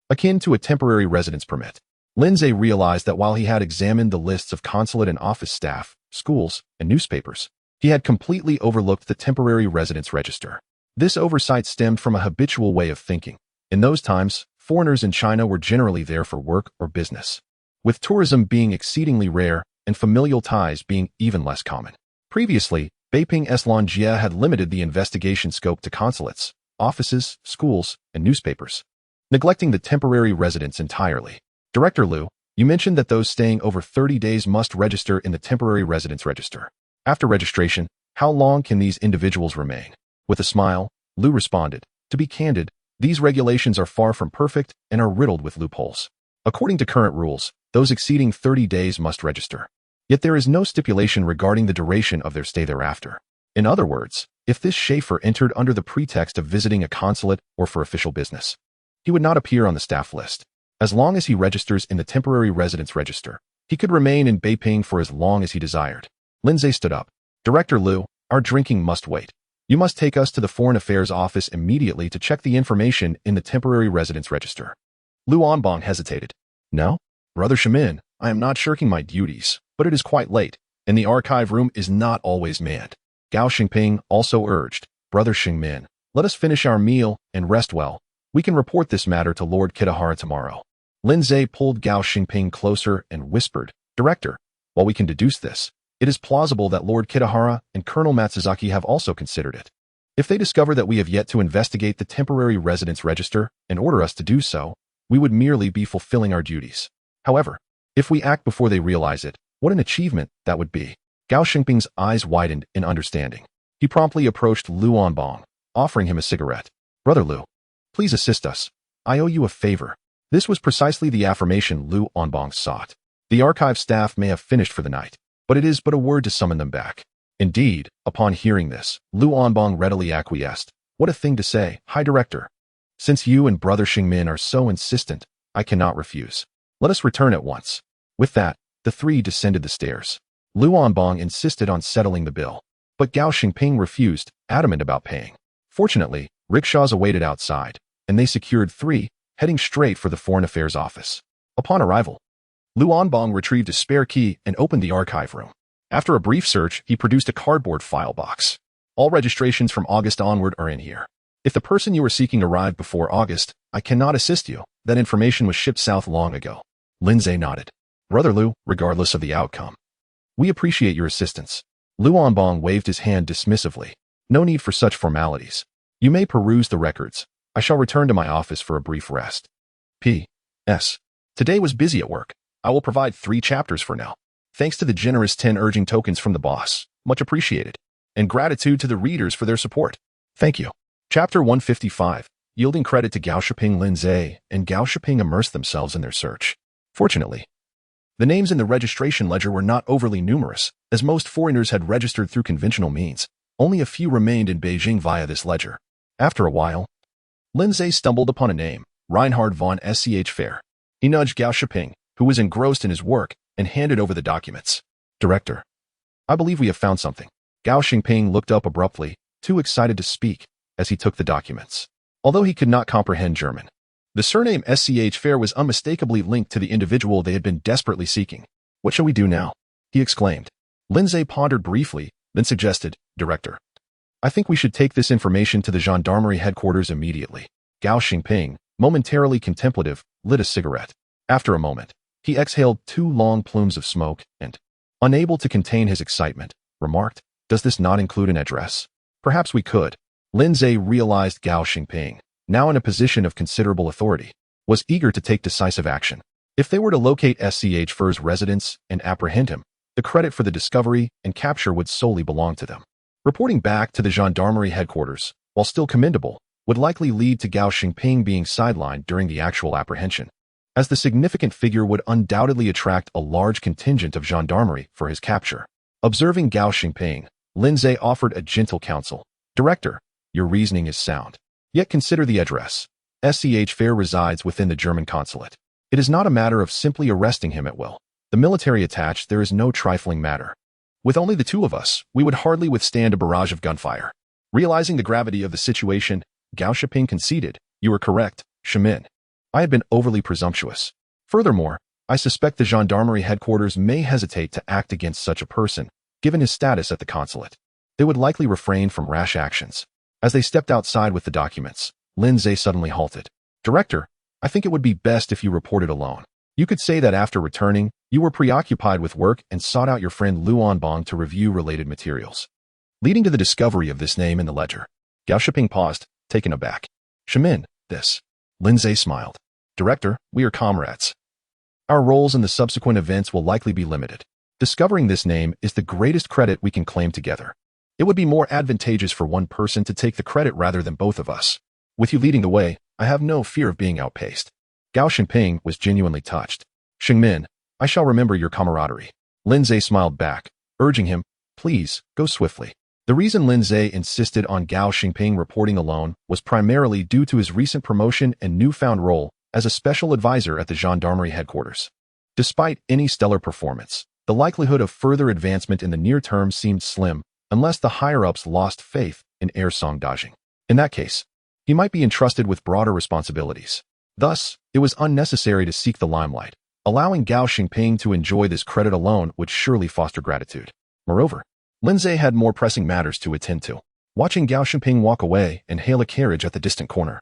akin to a temporary residence permit. Lindsay realized that while he had examined the lists of consulate and office staff, schools, and newspapers, he had completely overlooked the temporary residence register. This oversight stemmed from a habitual way of thinking. In those times, foreigners in China were generally there for work or business, with tourism being exceedingly rare and familial ties being even less common. Previously, Beiping Station had limited the investigation scope to consulates, offices, schools, and newspapers, neglecting the temporary residents entirely. Director Liu, you mentioned that those staying over 30 days must register in the temporary residence register. After registration, how long can these individuals remain? With a smile, Liu responded, "To be candid, these regulations are far from perfect and are riddled with loopholes. According to current rules, those exceeding 30 days must register. Yet there is no stipulation regarding the duration of their stay thereafter. In other words, if this Schaefer entered under the pretext of visiting a consulate or for official business, he would not appear on the staff list. As long as he registers in the temporary residence register, he could remain in Beiping for as long as he desired." Lindsay stood up. "Director Liu, our drinking must wait. You must take us to the Foreign Affairs Office immediately to check the information in the temporary residence register." Liu Anbong hesitated. "No? Brother Shimin, I am not shirking my duties, but it is quite late, and the archive room is not always manned." Gao Xingping also urged, "Brother Xingmin, let us finish our meal and rest well. We can report this matter to Lord Kitahara tomorrow." Lindsay pulled Gao Xingping closer and whispered, "Director, while we can deduce this, it is plausible that Lord Kitahara and Colonel Matsuzaki have also considered it. If they discover that we have yet to investigate the temporary residence register and order us to do so, we would merely be fulfilling our duties. However, if we act before they realize it, what an achievement that would be." Gao Xingping's eyes widened in understanding. He promptly approached Liu Anbong, offering him a cigarette. "Brother Liu, please assist us. I owe you a favor." This was precisely the affirmation Liu Anbong sought. The archive staff may have finished for the night, but it is but a word to summon them back. Indeed, upon hearing this, Liu Anbong readily acquiesced. "What a thing to say, High Director. Since you and Brother Xingmin are so insistent, I cannot refuse. Let us return at once." With that, the three descended the stairs. Liu Anbong insisted on settling the bill, but Gao Xingping refused, adamant about paying. Fortunately, rickshaws awaited outside, and they secured three, heading straight for the Foreign Affairs Office. Upon arrival, Liu Anbong retrieved a spare key and opened the archive room. After a brief search, he produced a cardboard file box. "All registrations from August onward are in here. If the person you are seeking arrived before August, I cannot assist you. That information was shipped south long ago." Lindsay nodded. "Brother Liu, regardless of the outcome, we appreciate your assistance." Liu Anbong waved his hand dismissively. "No need for such formalities. You may peruse the records. I shall return to my office for a brief rest. P.S. Today was busy at work. I will provide 3 chapters for now. Thanks to the generous 10 urging tokens from the boss. Much appreciated. And gratitude to the readers for their support. Thank you." Chapter 155. Yielding credit to Gao Xingping. Lindsay and Gao Xingping immersed themselves in their search. Fortunately, the names in the registration ledger were not overly numerous, as most foreigners had registered through conventional means. Only a few remained in Beijing via this ledger. After a while, Lindsay stumbled upon a name, Reinhard von Sch Fair. He nudged Gao Xingping, who was engrossed in his work, and handed over the documents. "Director, I believe we have found something." Gao Xingping looked up abruptly, too excited to speak, as he took the documents. Although he could not comprehend German, the surname Sch Fair was unmistakably linked to the individual they had been desperately seeking. "What shall we do now?" he exclaimed. Lindsay pondered briefly, then suggested, "Director, I think we should take this information to the gendarmerie headquarters immediately." Gao Xingping, momentarily contemplative, lit a cigarette. After a moment, he exhaled 2 long plumes of smoke and, unable to contain his excitement, remarked, "Does this not include an address? Perhaps we could." Lindsay realized Gao Xingping, now in a position of considerable authority, was eager to take decisive action. If they were to locate Sch Fair's residence and apprehend him, the credit for the discovery and capture would solely belong to them. Reporting back to the gendarmerie headquarters, while still commendable, would likely lead to Gao Xingping being sidelined during the actual apprehension, as the significant figure would undoubtedly attract a large contingent of gendarmerie for his capture. Observing Gao Xingping, Lindsay offered a gentle counsel. Director, your reasoning is sound. Yet consider the address. SCH Fair resides within the German consulate. It is not a matter of simply arresting him at will. The military attached, there is no trifling matter. With only the two of us, we would hardly withstand a barrage of gunfire. Realizing the gravity of the situation, Gao Xingping conceded, you are correct, Shimin. I had been overly presumptuous. Furthermore, I suspect the gendarmerie headquarters may hesitate to act against such a person, given his status at the consulate. They would likely refrain from rash actions. As they stepped outside with the documents, Lindsay suddenly halted. Director, I think it would be best if you reported alone. You could say that after returning, you were preoccupied with work and sought out your friend Lu Anbang to review related materials, leading to the discovery of this name in the ledger. Gao Xingping paused, taken aback. Shimin, this. Lindsay smiled. Director, we are comrades. Our roles in the subsequent events will likely be limited. Discovering this name is the greatest credit we can claim together. It would be more advantageous for one person to take the credit rather than both of us. With you leading the way, I have no fear of being outpaced. Gao Xingping was genuinely touched. Xingmin, I shall remember your camaraderie. Lindsay smiled back, urging him, please, go swiftly. The reason Lindsay insisted on Gao Xingping reporting alone was primarily due to his recent promotion and newfound role as a special advisor at the gendarmerie headquarters. Despite any stellar performance, the likelihood of further advancement in the near term seemed slim, unless the higher-ups lost faith in Song Dajing. In that case, he might be entrusted with broader responsibilities. Thus, it was unnecessary to seek the limelight. Allowing Gao Xingping to enjoy this credit alone would surely foster gratitude. Moreover, Lindsay had more pressing matters to attend to. Watching Gao Xingping walk away and hail a carriage at the distant corner,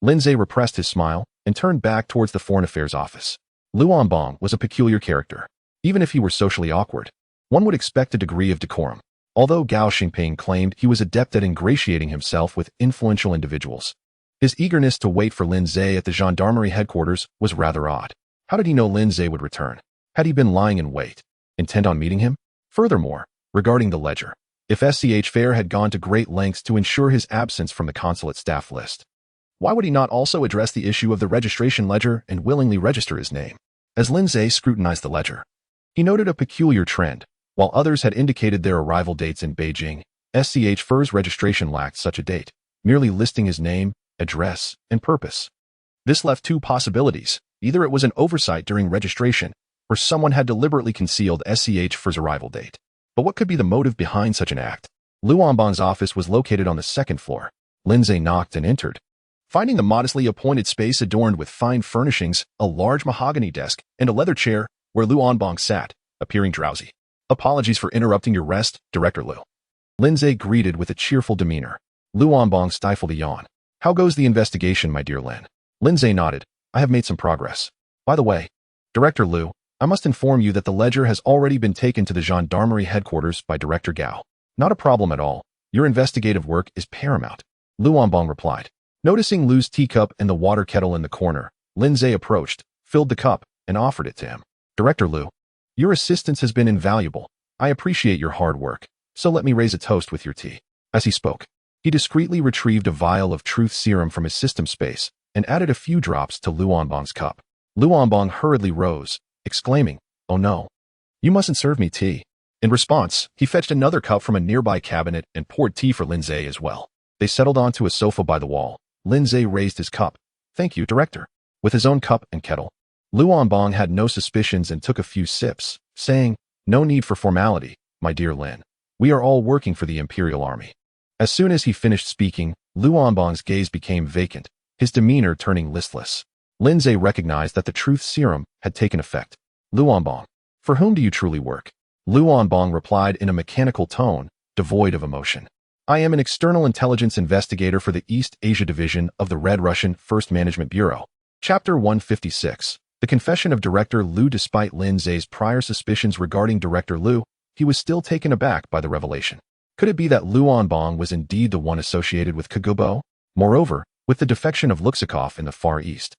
Lindsay repressed his smile and turned back towards the Foreign Affairs office. Lu Anbang was a peculiar character. Even if he were socially awkward, one would expect a degree of decorum. Although Gao Xingping claimed he was adept at ingratiating himself with influential individuals, his eagerness to wait for Lindsay at the gendarmerie headquarters was rather odd. How did he know Lindsay would return? Had he been lying in wait, intent on meeting him? Furthermore, regarding the ledger, if SCH Fair had gone to great lengths to ensure his absence from the consulate staff list, why would he not also address the issue of the registration ledger and willingly register his name? As Lindsay scrutinized the ledger, he noted a peculiar trend. While others had indicated their arrival dates in Beijing, SCH Fair's registration lacked such a date, merely listing his name, address, and purpose. This left two possibilities. Either it was an oversight during registration, or someone had deliberately concealed SCH Fair's arrival date. But what could be the motive behind such an act? Lu Anbang's office was located on the second floor. Lindsay knocked and entered. Finding the modestly appointed space adorned with fine furnishings, a large mahogany desk, and a leather chair where Lu Anbang sat, appearing drowsy. Apologies for interrupting your rest, Director Lu. Lindsay greeted with a cheerful demeanor. Lu Anbang stifled a yawn. How goes the investigation, my dear Lin? Lindsay nodded. I have made some progress. By the way, Director Lu, I must inform you that the ledger has already been taken to the gendarmerie headquarters by Director Gao. Not a problem at all. Your investigative work is paramount. Lu Anbang replied. Noticing Lu's teacup and the water kettle in the corner, Lindsay approached, filled the cup, and offered it to him. Director Lu, your assistance has been invaluable. I appreciate your hard work, so let me raise a toast with your tea. As he spoke, he discreetly retrieved a vial of truth serum from his system space and added a few drops to Lu Anbang's cup. Lu Anbang hurriedly rose, exclaiming, "Oh no, you mustn't serve me tea." In response, he fetched another cup from a nearby cabinet and poured tea for Lindsay as well. They settled onto a sofa by the wall. Lindsay raised his cup. Thank you, Director. With his own cup and kettle, Lu Anbang had no suspicions and took a few sips, saying, no need for formality, my dear Lin. We are all working for the Imperial Army. As soon as he finished speaking, Lu Anbang's gaze became vacant, his demeanor turning listless. Lindsay recognized that the truth serum had taken effect. Lu Anbang, for whom do you truly work? Lu Anbang replied in a mechanical tone, devoid of emotion. I am an external intelligence investigator for the East Asia Division of the Red Russian First Management Bureau. Chapter 156. The Confession of Director Lu. Despite Lindsay's prior suspicions regarding Director Lu, he was still taken aback by the revelation. Could it be that Lu Anbang was indeed the one associated with Kagubo? Moreover, with the defection of Luxikov in the Far East,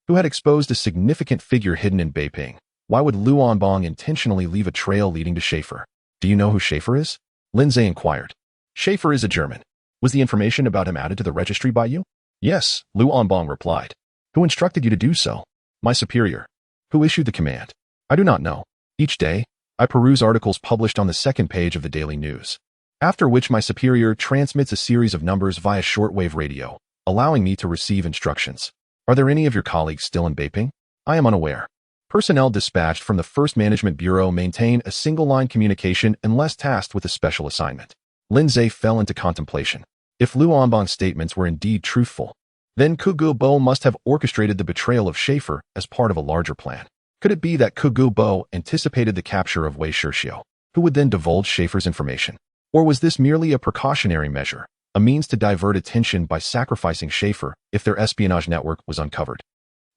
who had exposed a significant figure hidden in Beiping, why would Lu Anbang intentionally leave a trail leading to Schaefer? Do you know who Schaefer is? Lindsay inquired. Schaefer is a German. Was the information about him added to the registry by you? Yes, Lu Onbong replied. Who instructed you to do so? My superior. Who issued the command? I do not know. Each day, I peruse articles published on the second page of the daily news, after which my superior transmits a series of numbers via shortwave radio, allowing me to receive instructions. Are there any of your colleagues still in Beiping? I am unaware. Personnel dispatched from the First Management Bureau maintain a single-line communication unless tasked with a special assignment. Lin Zhe fell into contemplation. If Lu Onbong's statements were indeed truthful, then Kugu Bo must have orchestrated the betrayal of Schaefer as part of a larger plan. Could it be that Kugu Bo anticipated the capture of Wei Shirxiu, who would then divulge Schaefer's information? Or was this merely a precautionary measure, a means to divert attention by sacrificing Schaefer if their espionage network was uncovered,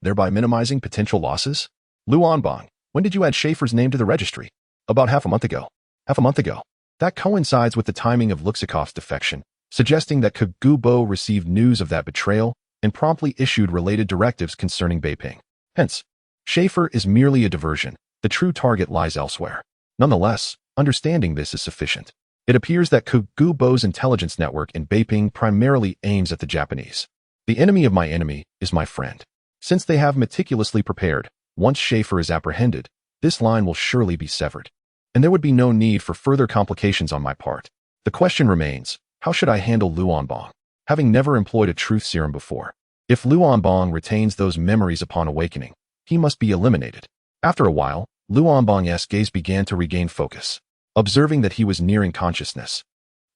thereby minimizing potential losses? Lu Onbong, when did you add Schaefer's name to the registry? About half a month ago. Half a month ago. That coincides with the timing of Luxikov's defection, suggesting that Kugu Bo received news of that betrayal and promptly issued related directives concerning Beiping. Hence, Schaefer is merely a diversion. The true target lies elsewhere. Nonetheless, understanding this is sufficient. It appears that Kugu Bo's intelligence network in Beiping primarily aims at the Japanese. The enemy of my enemy is my friend. Since they have meticulously prepared, once Schaefer is apprehended, this line will surely be severed, and there would be no need for further complications on my part. The question remains, how should I handle Lu Onbong? Having never employed a truth serum before, if Lu Onbong retains those memories upon awakening, he must be eliminated. After a while, Lu Onbong's gaze began to regain focus, observing that he was nearing consciousness.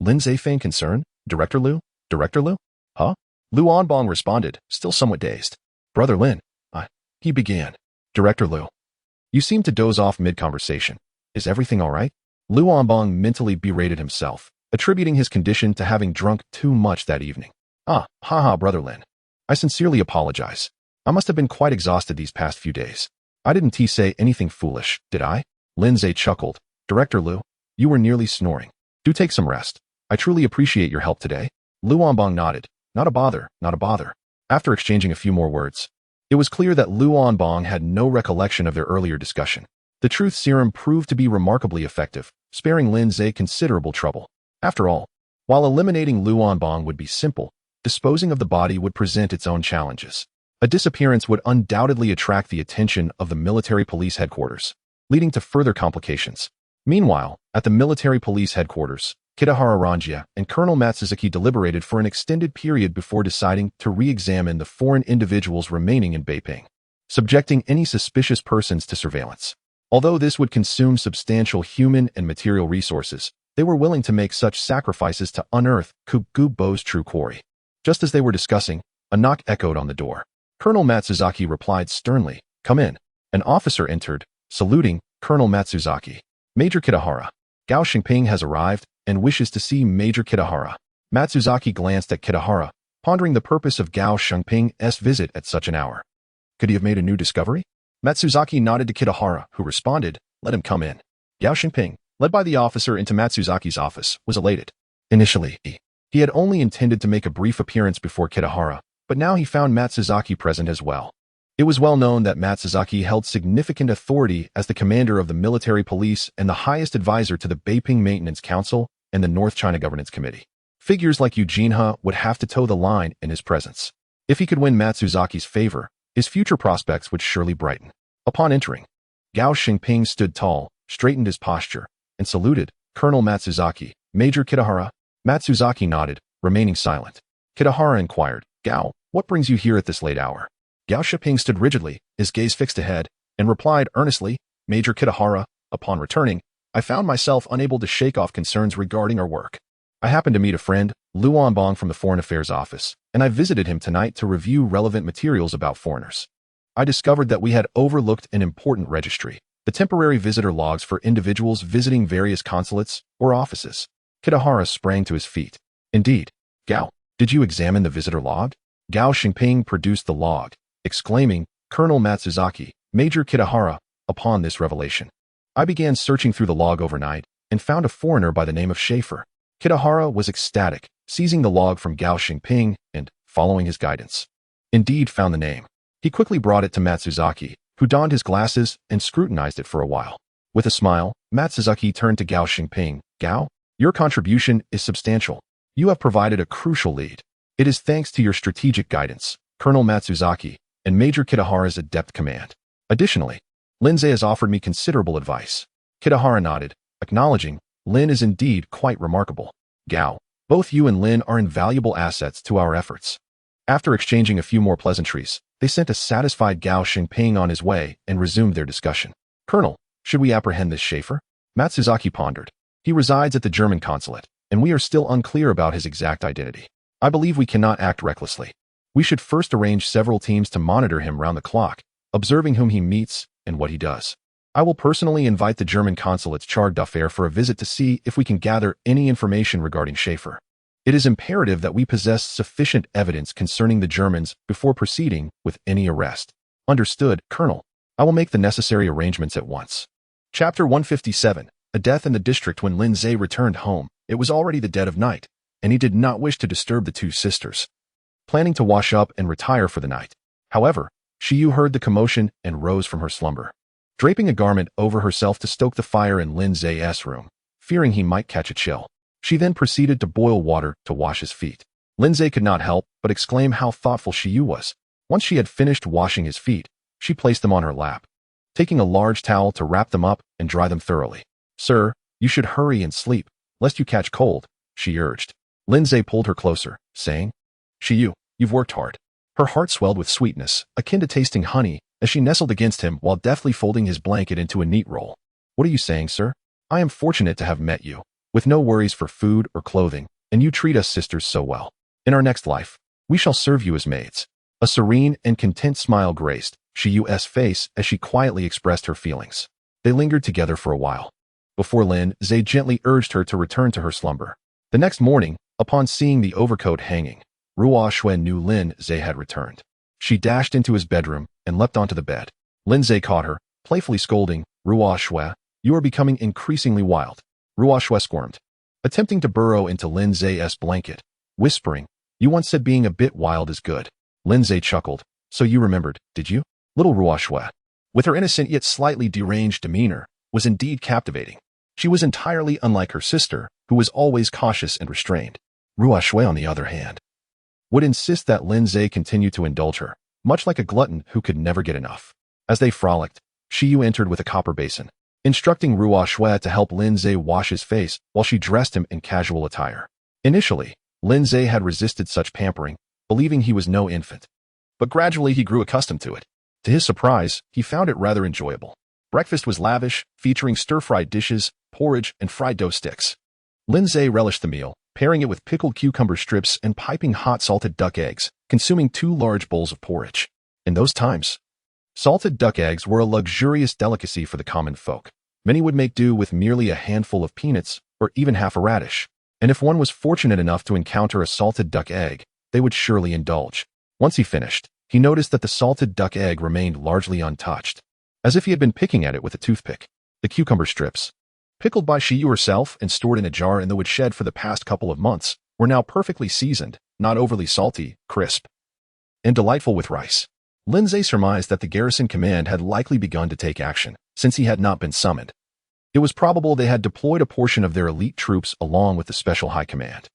Lin Zhe feigned concern. Director Lu? Director Lu? Huh? Lu Onbong responded, still somewhat dazed. Brother Lin, he began. Director Lu. You seem to doze off mid-conversation. Is everything all right? Lu Onbong mentally berated himself, attributing his condition to having drunk too much that evening. Haha, Brother Lin. I sincerely apologize. I must have been quite exhausted these past few days. I didn't say anything foolish, did I? Lin Zhe chuckled. Director Lu, you were nearly snoring. Do take some rest. I truly appreciate your help today. Lu Onbong nodded. Not a bother, not a bother. After exchanging a few more words, it was clear that Lu Onbong had no recollection of their earlier discussion. The truth serum proved to be remarkably effective, sparing Lin Zhe considerable trouble. After all, while eliminating Lu Onbong would be simple, disposing of the body would present its own challenges. A disappearance would undoubtedly attract the attention of the military police headquarters, leading to further complications. Meanwhile, at the military police headquarters, Kitahara Ranjia and Colonel Matsuzuki deliberated for an extended period before deciding to re-examine the foreign individuals remaining in Beiping, subjecting any suspicious persons to surveillance. Although this would consume substantial human and material resources, they were willing to make such sacrifices to unearth Kugu Bo's true quarry. Just as they were discussing, a knock echoed on the door. Colonel Matsuzaki replied sternly, "Come in." An officer entered, saluting Colonel Matsuzaki. Major Kitahara. Gao Xingping has arrived and wishes to see Major Kitahara. Matsuzaki glanced at Kitahara, pondering the purpose of Gao Xingping's visit at such an hour. Could he have made a new discovery? Matsuzaki nodded to Kitahara, who responded, "Let him come in." Gao Xingping, led by the officer into Matsuzaki's office, was elated. Initially, he had only intended to make a brief appearance before Kitahara, but now he found Matsuzaki present as well. It was well known that Matsuzaki held significant authority as the commander of the military police and the highest advisor to the Beiping Maintenance Council and the North China Governance Committee. Figures like Eugene He would have to toe the line in his presence. If he could win Matsuzaki's favor, his future prospects would surely brighten. Upon entering, Gao Xingping stood tall, straightened his posture, and saluted Colonel Matsuzaki. "Major Kitahara?" Matsuzaki nodded, remaining silent. Kitahara inquired, "Gao, what brings you here at this late hour?" Gao Xingping stood rigidly, his gaze fixed ahead, and replied earnestly, "Major Kitahara, upon returning, I found myself unable to shake off concerns regarding our work. I happened to meet a friend, Lu Onbong from the Foreign Affairs Office, and I visited him tonight to review relevant materials about foreigners. I discovered that we had overlooked an important registry, the temporary visitor logs for individuals visiting various consulates or offices." Kitahara sprang to his feet. "Indeed. Gao, did you examine the visitor log?" Gao Xingping produced the log, exclaiming, "Colonel Matsuzaki, Major Kitahara," upon this revelation. "I began searching through the log overnight and found a foreigner by the name of Schaefer." Kitahara was ecstatic, seizing the log from Gao Xingping and, following his guidance, indeed found the name. He quickly brought it to Matsuzaki, who donned his glasses and scrutinized it for a while. With a smile, Matsuzaki turned to Gao Xingping. "Gao, your contribution is substantial. You have provided a crucial lead. It is thanks to your strategic guidance, Colonel Matsuzaki, and Major Kitahara's adept command. Additionally, Lindsay has offered me considerable advice. Kitahara nodded, acknowledging, Lin is indeed quite remarkable. Gao, both you and Lin are invaluable assets to our efforts. After exchanging a few more pleasantries, they sent a satisfied Gao Xingping on his way and resumed their discussion. Colonel, should we apprehend this Schaefer? Matsuzaki pondered. He resides at the German consulate, and we are still unclear about his exact identity. I believe we cannot act recklessly. We should first arrange several teams to monitor him round the clock, observing whom he meets and what he does. I will personally invite the German consulate's charge d'affaires for a visit to see if we can gather any information regarding Schaefer. It is imperative that we possess sufficient evidence concerning the Germans before proceeding with any arrest. Understood, Colonel. I will make the necessary arrangements at once. Chapter 157. A death in the district. When Lin Zhe returned home, it was already the dead of night, and he did not wish to disturb the two sisters, planning to wash up and retire for the night. However, Shiyu heard the commotion and rose from her slumber, draping a garment over herself to stoke the fire in Lin Zhe's room, fearing he might catch a chill. She then proceeded to boil water to wash his feet. Lin Zhe could not help but exclaim how thoughtful Shiyu was. Once she had finished washing his feet, she placed them on her lap, taking a large towel to wrap them up and dry them thoroughly. Sir, you should hurry and sleep, lest you catch cold, she urged. Lin Zhe pulled her closer, saying, Shiyu, you've worked hard. Her heart swelled with sweetness, akin to tasting honey, as she nestled against him while deftly folding his blanket into a neat roll. What are you saying, sir? I am fortunate to have met you, with no worries for food or clothing, and you treat us sisters so well. In our next life, we shall serve you as maids. A serene and content smile graced Shiyu's face as she quietly expressed her feelings. They lingered together for a while, before Lin Zhe gently urged her to return to her slumber. The next morning, upon seeing the overcoat hanging, Ruo Xue knew Lin Zhe had returned. She dashed into his bedroom and leapt onto the bed. Lin Zhe caught her, playfully scolding, Ruo Xue, you are becoming increasingly wild. Ruo Xue squirmed, attempting to burrow into Lin Zhe's blanket, whispering, you once said being a bit wild is good. Lin Zhe chuckled, so you remembered, did you? Little Ruo Xue, with her innocent yet slightly deranged demeanor, was indeed captivating. She was entirely unlike her sister, who was always cautious and restrained. Ruo Xue, on the other hand, would insist that Lin Zhe continue to indulge her, much like a glutton who could never get enough. As they frolicked, Shiyu entered with a copper basin, instructing Ruo Xue to help Lin Zhe wash his face while she dressed him in casual attire. Initially, Lin Zhe had resisted such pampering, believing he was no infant. But gradually he grew accustomed to it. To his surprise, he found it rather enjoyable. Breakfast was lavish, featuring stir-fried dishes, porridge, and fried dough sticks. Lin Zhe relished the meal, pairing it with pickled cucumber strips and piping hot salted duck eggs, consuming 2 large bowls of porridge. In those times, salted duck eggs were a luxurious delicacy for the common folk. Many would make do with merely a handful of peanuts or even half a radish, and if one was fortunate enough to encounter a salted duck egg, they would surely indulge. Once he finished, he noticed that the salted duck egg remained largely untouched, as if he had been picking at it with a toothpick. The cucumber strips, pickled by Shiyu herself and stored in a jar in the woodshed for the past couple of months, were now perfectly seasoned, not overly salty, crisp, and delightful with rice. Lin Zhe surmised that the garrison command had likely begun to take action, since he had not been summoned. It was probable they had deployed a portion of their elite troops along with the special high command.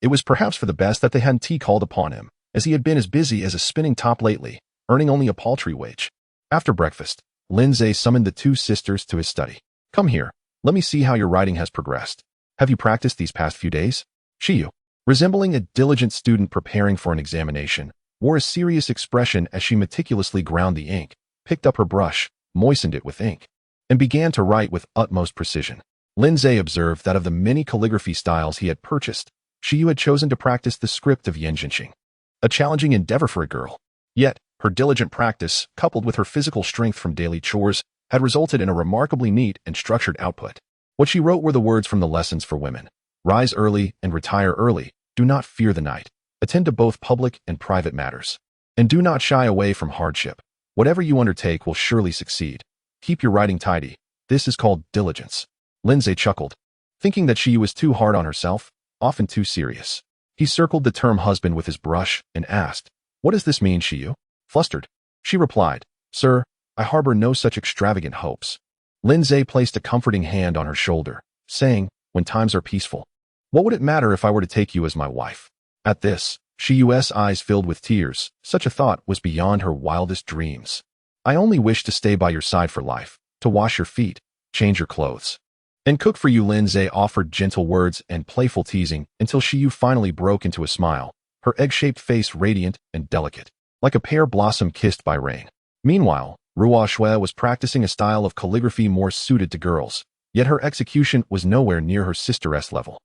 It was perhaps for the best that they hadn't called upon him, as he had been as busy as a spinning top lately, earning only a paltry wage. After breakfast, Lin Zhe summoned the 2 sisters to his study. Come here, let me see how your writing has progressed. Have you practiced these past few days? Shiyu, resembling a diligent student preparing for an examination, wore a serious expression as she meticulously ground the ink, picked up her brush, moistened it with ink, and began to write with utmost precision. Lin Zhe observed that of the many calligraphy styles he had purchased, Shiyu had chosen to practice the script of Yanjinxing, a challenging endeavor for a girl. Yet, her diligent practice, coupled with her physical strength from daily chores, had resulted in a remarkably neat and structured output. What she wrote were the words from the lessons for women. Rise early and retire early. Do not fear the night. Attend to both public and private matters. And do not shy away from hardship. Whatever you undertake will surely succeed. Keep your writing tidy. This is called diligence. Lin Zhe chuckled, thinking that she was too hard on herself, often too serious. He circled the term husband with his brush and asked, what does this mean, Shiyu? Flustered, she replied, Sir, I harbor no such extravagant hopes. Lin Zhe placed a comforting hand on her shoulder, saying, when times are peaceful, What would it matter if I were to take you as my wife? At this, Shiyu's eyes filled with tears. Such a thought was beyond her wildest dreams. I only wish to stay by your side for life, to wash your feet, change your clothes, and cook for you. Lindsay offered gentle words and playful teasing until Shiyu finally broke into a smile, her egg-shaped face radiant and delicate, like a pear blossom kissed by rain. Meanwhile, Ruo Shui was practicing a style of calligraphy more suited to girls, yet her execution was nowhere near her sister's level,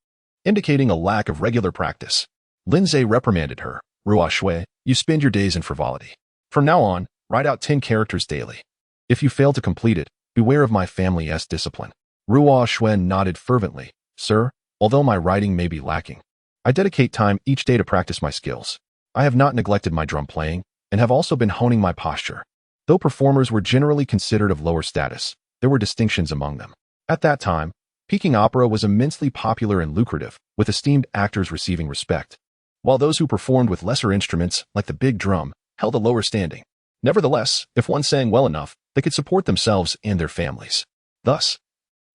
indicating a lack of regular practice. Lindsay reprimanded her. Ruo Shui, you spend your days in frivolity. From now on, write out 10 characters daily. If you fail to complete it, beware of my family's discipline. Ruo Shui nodded fervently. Sir, although my writing may be lacking, I dedicate time each day to practice my skills. I have not neglected my drum playing, and have also been honing my posture. Though performers were generally considered of lower status, there were distinctions among them. At that time, Peking opera was immensely popular and lucrative, with esteemed actors receiving respect, while those who performed with lesser instruments, like the big drum, held a lower standing. Nevertheless, if one sang well enough, they could support themselves and their families. Thus,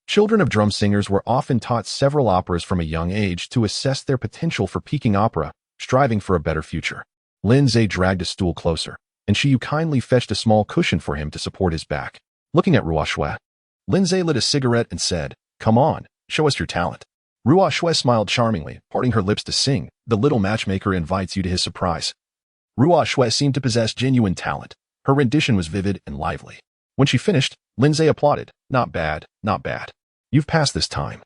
children of drum singers were often taught several operas from a young age to assess their potential for Peking opera, striving for a better future. Lindsay dragged a stool closer, and Shiyu kindly fetched a small cushion for him to support his back. Looking at Ruo Shui, Lindsay lit a cigarette and said, Come on, show us your talent. Ruo Shui smiled charmingly, parting her lips to sing. The little matchmaker invites you to his surprise. Ruo Shui seemed to possess genuine talent. Her rendition was vivid and lively. When she finished, Lindsay applauded. Not bad, not bad. You've passed this time.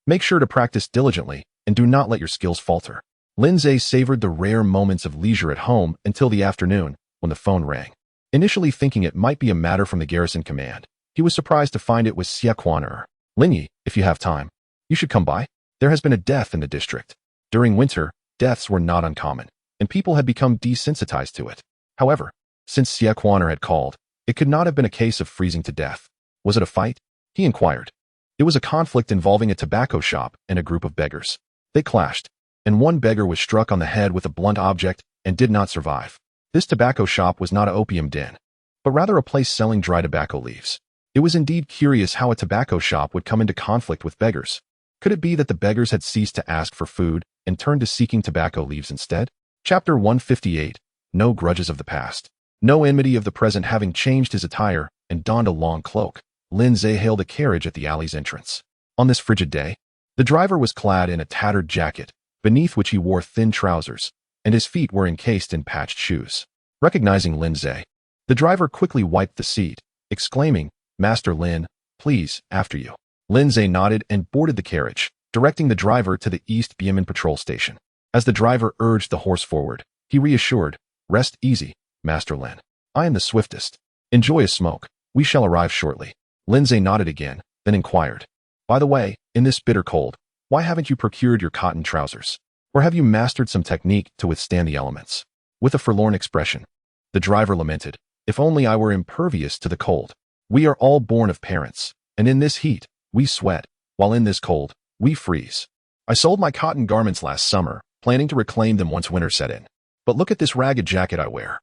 Make sure to practice diligently, and do not let your skills falter. Lindsay savored the rare moments of leisure at home until the afternoon, when the phone rang. Initially thinking it might be a matter from the garrison command, he was surprised to find it was Xie Quaner. Linyi, if you have time, you should come by. There has been a death in the district. During winter, deaths were not uncommon, and people had become desensitized to it. However, since Xie Quaner had called, it could not have been a case of freezing to death. Was it a fight? He inquired. It was a conflict involving a tobacco shop and a group of beggars. They clashed, and one beggar was struck on the head with a blunt object and did not survive. This tobacco shop was not an opium den, but rather a place selling dry tobacco leaves. It was indeed curious how a tobacco shop would come into conflict with beggars. Could it be that the beggars had ceased to ask for food and turned to seeking tobacco leaves instead? Chapter 158. No grudges of the past. No enmity of the present. Having changed his attire and donned a long cloak, Lindsay hailed a carriage at the alley's entrance. On this frigid day, the driver was clad in a tattered jacket, beneath which he wore thin trousers, and his feet were encased in patched shoes. Recognizing Lindsay, the driver quickly wiped the seat, exclaiming, Master Lin, please, after you. Lindsay nodded and boarded the carriage, directing the driver to the East Beiping patrol station. As the driver urged the horse forward, he reassured, Rest easy, Master Lin. I am the swiftest. Enjoy a smoke. We shall arrive shortly. Lindsay nodded again, then inquired, By the way, in this bitter cold, why haven't you procured your cotton trousers? Or have you mastered some technique to withstand the elements? With a forlorn expression, the driver lamented, If only I were impervious to the cold. We are all born of parents, and in this heat, we sweat, while in this cold, we freeze. I sold my cotton garments last summer, planning to reclaim them once winter set in. But look at this ragged jacket I wear.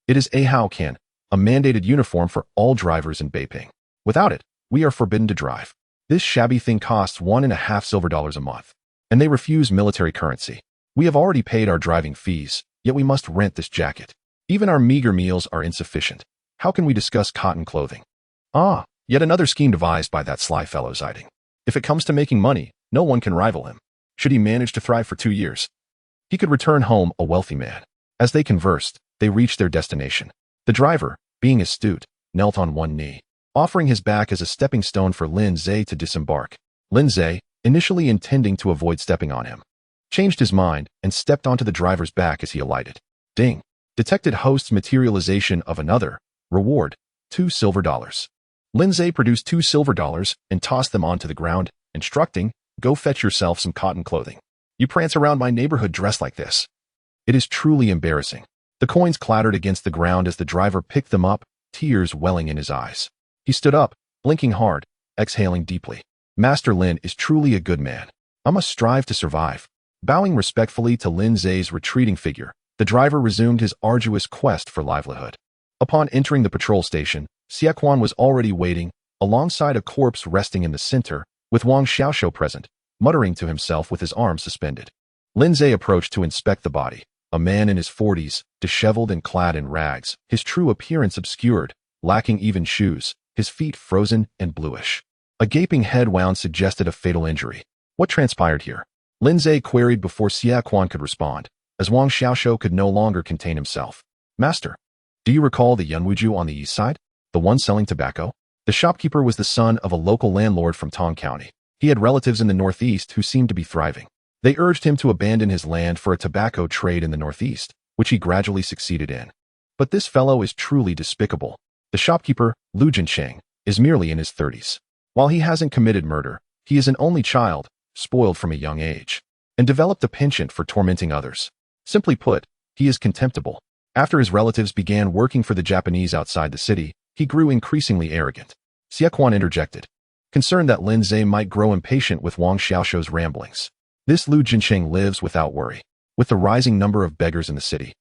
It is a Haokan, a mandated uniform for all drivers in Beiping. Without it, we are forbidden to drive. This shabby thing costs $1.5 silver a month, and they refuse military currency. We have already paid our driving fees, yet we must rent this jacket. Even our meager meals are insufficient. How can we discuss cotton clothing? Ah, yet another scheme devised by that sly fellow Ziding. If it comes to making money, no one can rival him. Should he manage to thrive for 2 years, he could return home a wealthy man. As they conversed, they reached their destination. The driver, being astute, knelt on one knee, offering his back as a stepping stone for Lindsay to disembark. Lindsay, initially intending to avoid stepping on him, changed his mind and stepped onto the driver's back as he alighted. Ding! Detected host's materialization of another. Reward, $2 silver. Lindsay produced $2 silver and tossed them onto the ground, instructing, Go fetch yourself some cotton clothing. You prance around my neighborhood dressed like this. It is truly embarrassing. The coins clattered against the ground as the driver picked them up, tears welling in his eyes. He stood up, blinking hard, exhaling deeply. Master Lin is truly a good man. I must strive to survive. Bowing respectfully to Lindsay's retreating figure, the driver resumed his arduous quest for livelihood. Upon entering the patrol station, Xie Quan was already waiting, alongside a corpse resting in the center, with Wang Xiaoshou present. muttering to himself with his arms suspended. Lindsay approached to inspect the body. A man in his 40s, disheveled and clad in rags, his true appearance obscured, lacking even shoes, his feet frozen and bluish. A gaping head wound suggested a fatal injury. What transpired here? Lindsay queried before Xia Quan could respond, as Wang Xiaoshou could no longer contain himself. Master, do you recall the Yunwuju on the east side? The one selling tobacco? The shopkeeper was the son of a local landlord from Tong County. He had relatives in the northeast who seemed to be thriving. They urged him to abandon his land for a tobacco trade in the northeast, which he gradually succeeded in. But this fellow is truly despicable. The shopkeeper, Lu Jinsheng, is merely in his 30s. While he hasn't committed murder, he is an only child, spoiled from a young age, and developed a penchant for tormenting others. Simply put, he is contemptible. After his relatives began working for the Japanese outside the city, he grew increasingly arrogant. Xia Quan interjected, concerned that Lindsay might grow impatient with Wang Xiaoshou's ramblings. This Lu Jinsheng lives without worry, with the rising number of beggars in the city.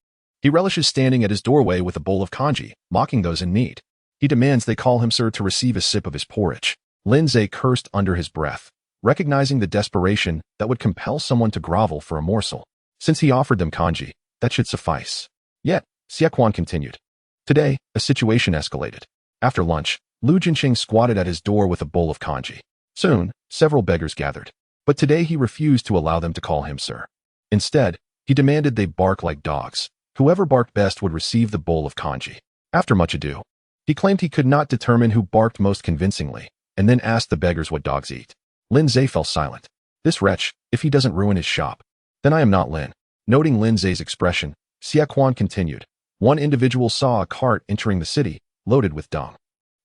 He relishes standing at his doorway with a bowl of congee, mocking those in need. He demands they call him sir to receive a sip of his porridge. Lindsay cursed under his breath, recognizing the desperation that would compel someone to grovel for a morsel. Since he offered them congee, that should suffice. Yet, Xia Quan continued. Today, a situation escalated. After lunch, Lu Jinsheng squatted at his door with a bowl of congee. Soon, several beggars gathered. But today he refused to allow them to call him sir. Instead, he demanded they bark like dogs. Whoever barked best would receive the bowl of congee. After much ado, he claimed he could not determine who barked most convincingly, and then asked the beggars what dogs eat. Lindsay fell silent. This wretch, if he doesn't ruin his shop, then I am not Lin. Noting Lindsay's expression, Xia Quan continued. One individual saw a cart entering the city, loaded with dung.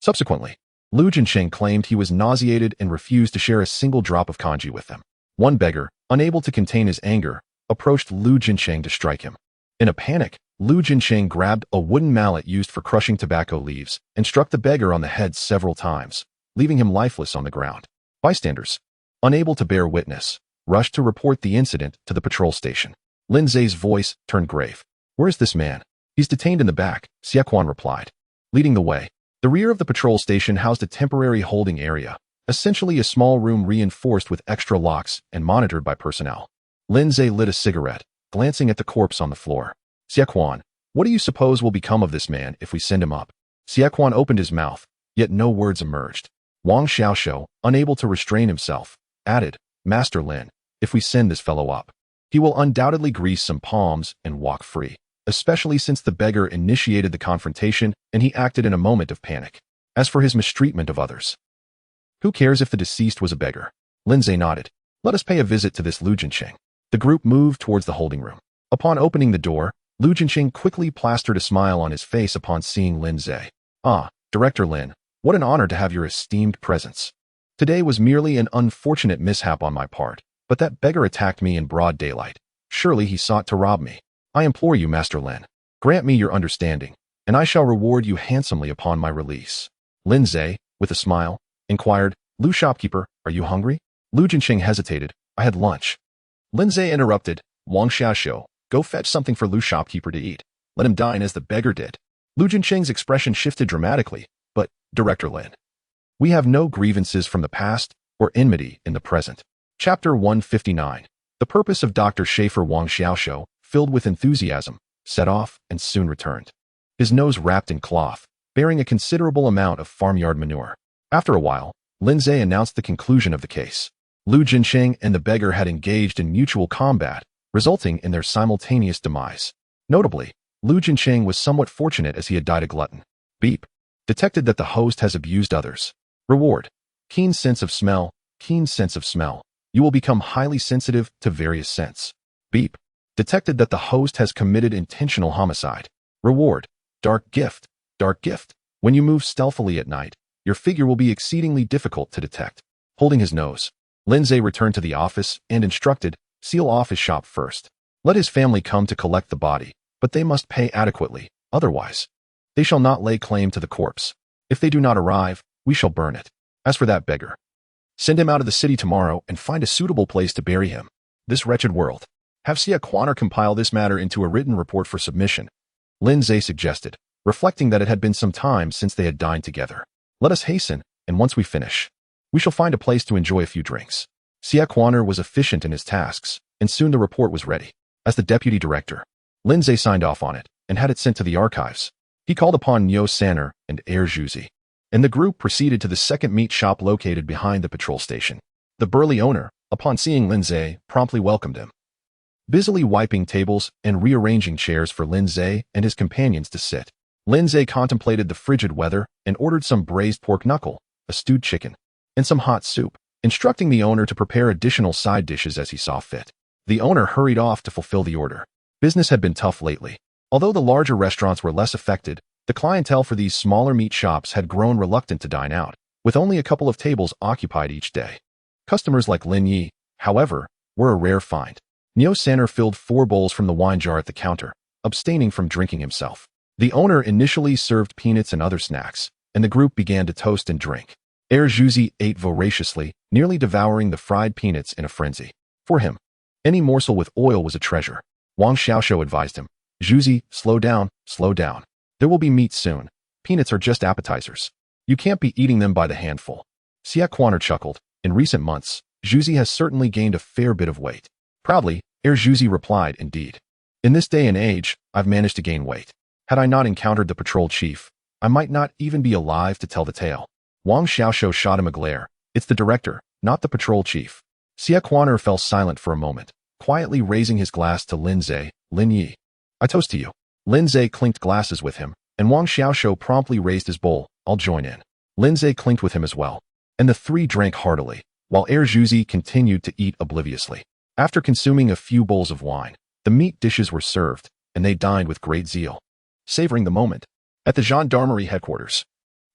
Subsequently, Lu Jinsheng claimed he was nauseated and refused to share a single drop of congee with them. One beggar, unable to contain his anger, approached Lu Jinsheng to strike him. In a panic, Lu Jinsheng grabbed a wooden mallet used for crushing tobacco leaves and struck the beggar on the head several times, leaving him lifeless on the ground. Bystanders, unable to bear witness, rushed to report the incident to the patrol station. Lindsay's voice turned grave. Where is this man? He's detained in the back, Xia Quan replied. Leading the way, the rear of the patrol station housed a temporary holding area, essentially a small room reinforced with extra locks and monitored by personnel. Lindsay lit a cigarette, glancing at the corpse on the floor. Xia Quan, what do you suppose will become of this man if we send him up? Xia Quan opened his mouth, yet no words emerged. Wang Xiaoshou, unable to restrain himself, added, Master Lin, if we send this fellow up, he will undoubtedly grease some palms and walk free, especially since the beggar initiated the confrontation and he acted in a moment of panic. As for his mistreatment of others, who cares if the deceased was a beggar? Lindsay nodded. Let us pay a visit to this Lu Jinsheng. The group moved towards the holding room. Upon opening the door, Lu Jinsheng quickly plastered a smile on his face upon seeing Lindsay. Ah, Director Lin, what an honor to have your esteemed presence. Today was merely an unfortunate mishap on my part, but that beggar attacked me in broad daylight. Surely he sought to rob me. I implore you, Master Lin, grant me your understanding, and I shall reward you handsomely upon my release. Lindsay, with a smile, inquired, Lu shopkeeper, are you hungry? Lu Jinsheng hesitated. I had lunch. Lindsay interrupted. Wang Xiaoshou, go fetch something for Lu shopkeeper to eat. Let him dine as the beggar did. Lu Jinsheng's expression shifted dramatically. But, Director Lin, we have no grievances from the past or enmity in the present. Chapter 159. The purpose of Dr. Schaefer. Wang Xiaoshou, filled with enthusiasm, set off and soon returned. His nose wrapped in cloth, bearing a considerable amount of farmyard manure. After a while, Lindsay announced the conclusion of the case. Lu Jinsheng and the beggar had engaged in mutual combat, resulting in their simultaneous demise. Notably, Lu Jinsheng was somewhat fortunate as he had died a glutton. Beep. Detected that the host has abused others. Reward. Keen sense of smell. Keen sense of smell. You will become highly sensitive to various scents. Beep. Detected that the host has committed intentional homicide. Reward. Dark gift. Dark gift. When you move stealthily at night, your figure will be exceedingly difficult to detect. Holding his nose, Lindsay returned to the office and instructed, seal off his shop first. Let his family come to collect the body, but they must pay adequately, otherwise, they shall not lay claim to the corpse. If they do not arrive, we shall burn it. As for that beggar, send him out of the city tomorrow and find a suitable place to bury him. This wretched world. Have Xia Quan compile this matter into a written report for submission. Lindsay suggested, reflecting that it had been some time since they had dined together. Let us hasten, and once we finish, we shall find a place to enjoy a few drinks. Xia Quaner was efficient in his tasks, and soon the report was ready. As the deputy director, Lin Zhe signed off on it and had it sent to the archives. He called upon Niu Sanner and Air Zhuzi, and the group proceeded to the second meat shop located behind the patrol station. The burly owner, upon seeing Lin Zhe, promptly welcomed him. Busily wiping tables and rearranging chairs for Lin Zhe and his companions to sit, Lin Zhe contemplated the frigid weather and ordered some braised pork knuckle, a stewed chicken, and some hot soup, instructing the owner to prepare additional side dishes as he saw fit. The owner hurried off to fulfill the order. Business had been tough lately. Although the larger restaurants were less affected, the clientele for these smaller meat shops had grown reluctant to dine out, with only a couple of tables occupied each day. Customers like Lin Yi, however, were a rare find. Niu Sanner filled 4 bowls from the wine jar at the counter, abstaining from drinking himself. The owner initially served peanuts and other snacks, and the group began to toast and drink. Air Zhuzi ate voraciously, nearly devouring the fried peanuts in a frenzy. For him, any morsel with oil was a treasure. Wang Xiaoshou advised him, "Zhuzi, slow down, slow down. There will be meat soon. Peanuts are just appetizers. You can't be eating them by the handful." Xia Quaner chuckled. In recent months, Zhuzi has certainly gained a fair bit of weight. Proudly, Air Zhuzi replied, "Indeed. In this day and age, I've managed to gain weight. Had I not encountered the patrol chief, I might not even be alive to tell the tale." Wang Xiaoshou shot him a glare. "It's the director, not the patrol chief." Xia Quaner fell silent for a moment, quietly raising his glass to Lin Zhe. "Lin Yi, I toast to you." Lin Zhe clinked glasses with him, and Wang Xiaoshou promptly raised his bowl. "I'll join in." Lin Zhe clinked with him as well, and the 3 drank heartily, while Air Zhuzi continued to eat obliviously. After consuming a few bowls of wine, the meat dishes were served, and they dined with great zeal. Savoring the moment, at the gendarmerie headquarters,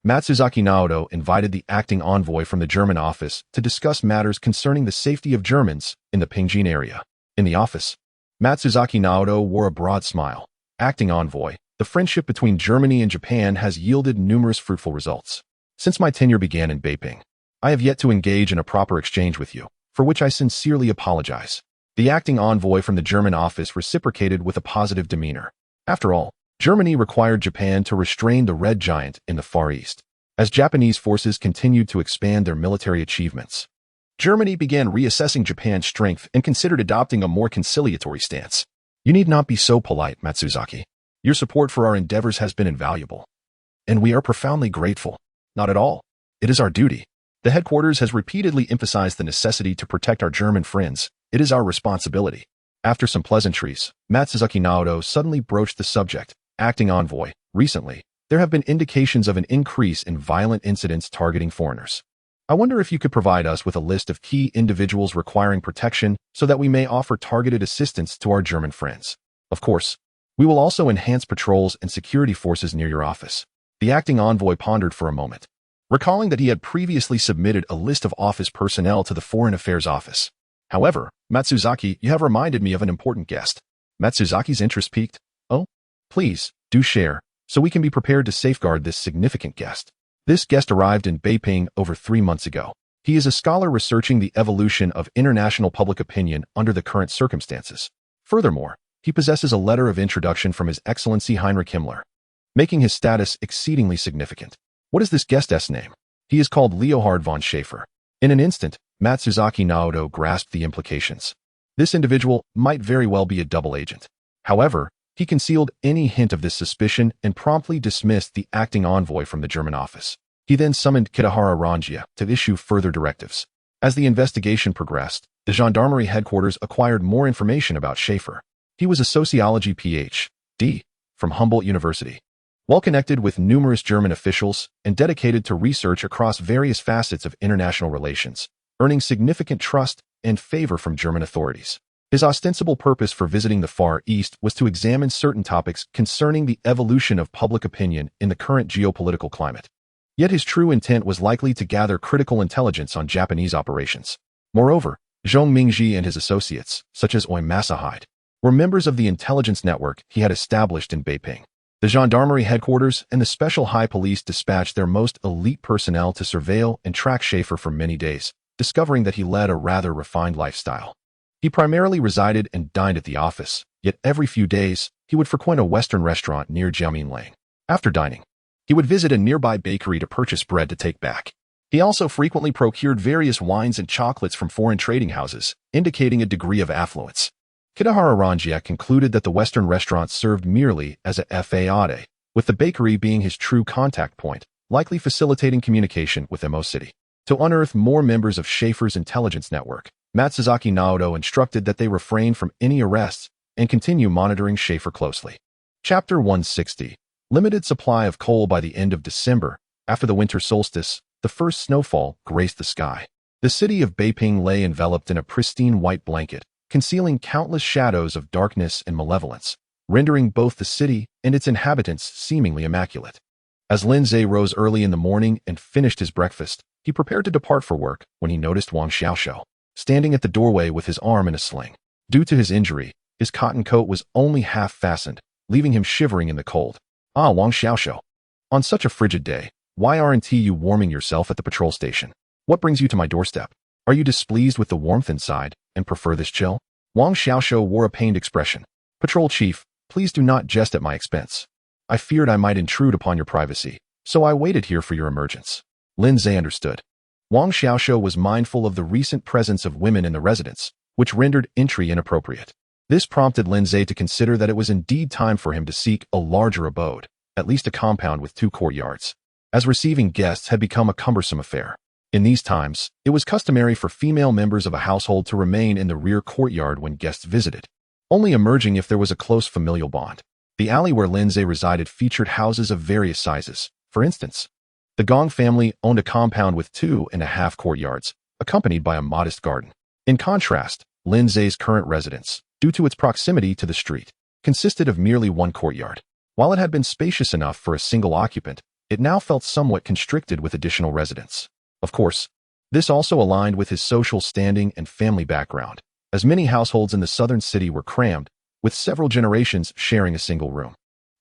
Matsuzaki Naoto invited the acting envoy from the German office to discuss matters concerning the safety of Germans in the Pingjin area. In the office, Matsuzaki Naoto wore a broad smile. "Acting envoy, the friendship between Germany and Japan has yielded numerous fruitful results. Since my tenure began in Beiping, I have yet to engage in a proper exchange with you, for which I sincerely apologize." The acting envoy from the German office reciprocated with a positive demeanor. After all, Germany required Japan to restrain the Red Giant in the Far East. As Japanese forces continued to expand their military achievements, Germany began reassessing Japan's strength and considered adopting a more conciliatory stance. "You need not be so polite, Matsuzaki. Your support for our endeavors has been invaluable, and we are profoundly grateful." "Not at all. It is our duty. The headquarters has repeatedly emphasized the necessity to protect our German friends. It is our responsibility." After some pleasantries, Matsuzaki Naoto suddenly broached the subject. "Acting envoy, recently, there have been indications of an increase in violent incidents targeting foreigners. I wonder if you could provide us with a list of key individuals requiring protection so that we may offer targeted assistance to our German friends. Of course, we will also enhance patrols and security forces near your office." The acting envoy pondered for a moment, recalling that he had previously submitted a list of office personnel to the Foreign Affairs Office. "However, Matsuzaki, you have reminded me of an important guest." Matsuzaki's interest piqued. "Oh? Please, do share, so we can be prepared to safeguard this significant guest." This guest arrived in Beiping over 3 months ago. He is a scholar researching the evolution of international public opinion under the current circumstances. Furthermore, he possesses a letter of introduction from His Excellency Heinrich Himmler, making his status exceedingly significant. What is this guest's name? He is called Leonhard von Schaefer. In an instant, Matsuzaki Naoto grasped the implications. This individual might very well be a double agent. However, he concealed any hint of this suspicion and promptly dismissed the acting envoy from the German office. He then summoned Kitahara Ranjia to issue further directives. As the investigation progressed, the gendarmerie headquarters acquired more information about Schaefer. He was a sociology Ph.D. from Humboldt University, well connected with numerous German officials and dedicated to research across various facets of international relations, earning significant trust and favor from German authorities. His ostensible purpose for visiting the Far East was to examine certain topics concerning the evolution of public opinion in the current geopolitical climate. Yet his true intent was likely to gather critical intelligence on Japanese operations. Moreover, Zhong Mingji and his associates, such as Oi Masahide, were members of the intelligence network he had established in Beiping. The gendarmerie headquarters and the special high police dispatched their most elite personnel to surveil and track Schaefer for many days, discovering that he led a rather refined lifestyle. He primarily resided and dined at the office, yet every few days, he would frequent a Western restaurant near Jiamin Lane. After dining, he would visit a nearby bakery to purchase bread to take back. He also frequently procured various wines and chocolates from foreign trading houses, indicating a degree of affluence. Kitahara Ranjia concluded that the Western restaurant served merely as a faade, with the bakery being his true contact point, likely facilitating communication with Mo City. To unearth more members of Schaefer's intelligence network, Matsuzaki Naoto instructed that they refrain from any arrests and continue monitoring Schaefer closely. Chapter 160. Limited supply of coal. By the end of December, after the winter solstice, the first snowfall graced the sky. The city of Beiping lay enveloped in a pristine white blanket, concealing countless shadows of darkness and malevolence, rendering both the city and its inhabitants seemingly immaculate. As Lindsay rose early in the morning and finished his breakfast, he prepared to depart for work when he noticed Wang Xiaoxiao standing at the doorway with his arm in a sling. Due to his injury, his cotton coat was only half fastened, leaving him shivering in the cold. Ah, Wang Xiaoxiao. On such a frigid day, why aren't you warming yourself at the patrol station? What brings you to my doorstep? Are you displeased with the warmth inside and prefer this chill? Wang Xiaoxiao wore a pained expression. Patrol chief, please do not jest at my expense. I feared I might intrude upon your privacy, so I waited here for your emergence. Lindsay understood. Wang Xiaoxiao was mindful of the recent presence of women in the residence, which rendered entry inappropriate. This prompted Lindsay to consider that it was indeed time for him to seek a larger abode, at least a compound with 2 courtyards, as receiving guests had become a cumbersome affair. In these times, it was customary for female members of a household to remain in the rear courtyard when guests visited, only emerging if there was a close familial bond. The alley where Lindsay resided featured houses of various sizes. For instance, the Gong family owned a compound with 2.5 courtyards, accompanied by a modest garden. In contrast, Lindsay's current residence, due to its proximity to the street, consisted of merely 1 courtyard. While it had been spacious enough for a single occupant, it now felt somewhat constricted with additional residents. Of course, this also aligned with his social standing and family background, as many households in the southern city were crammed, with several generations sharing a single room.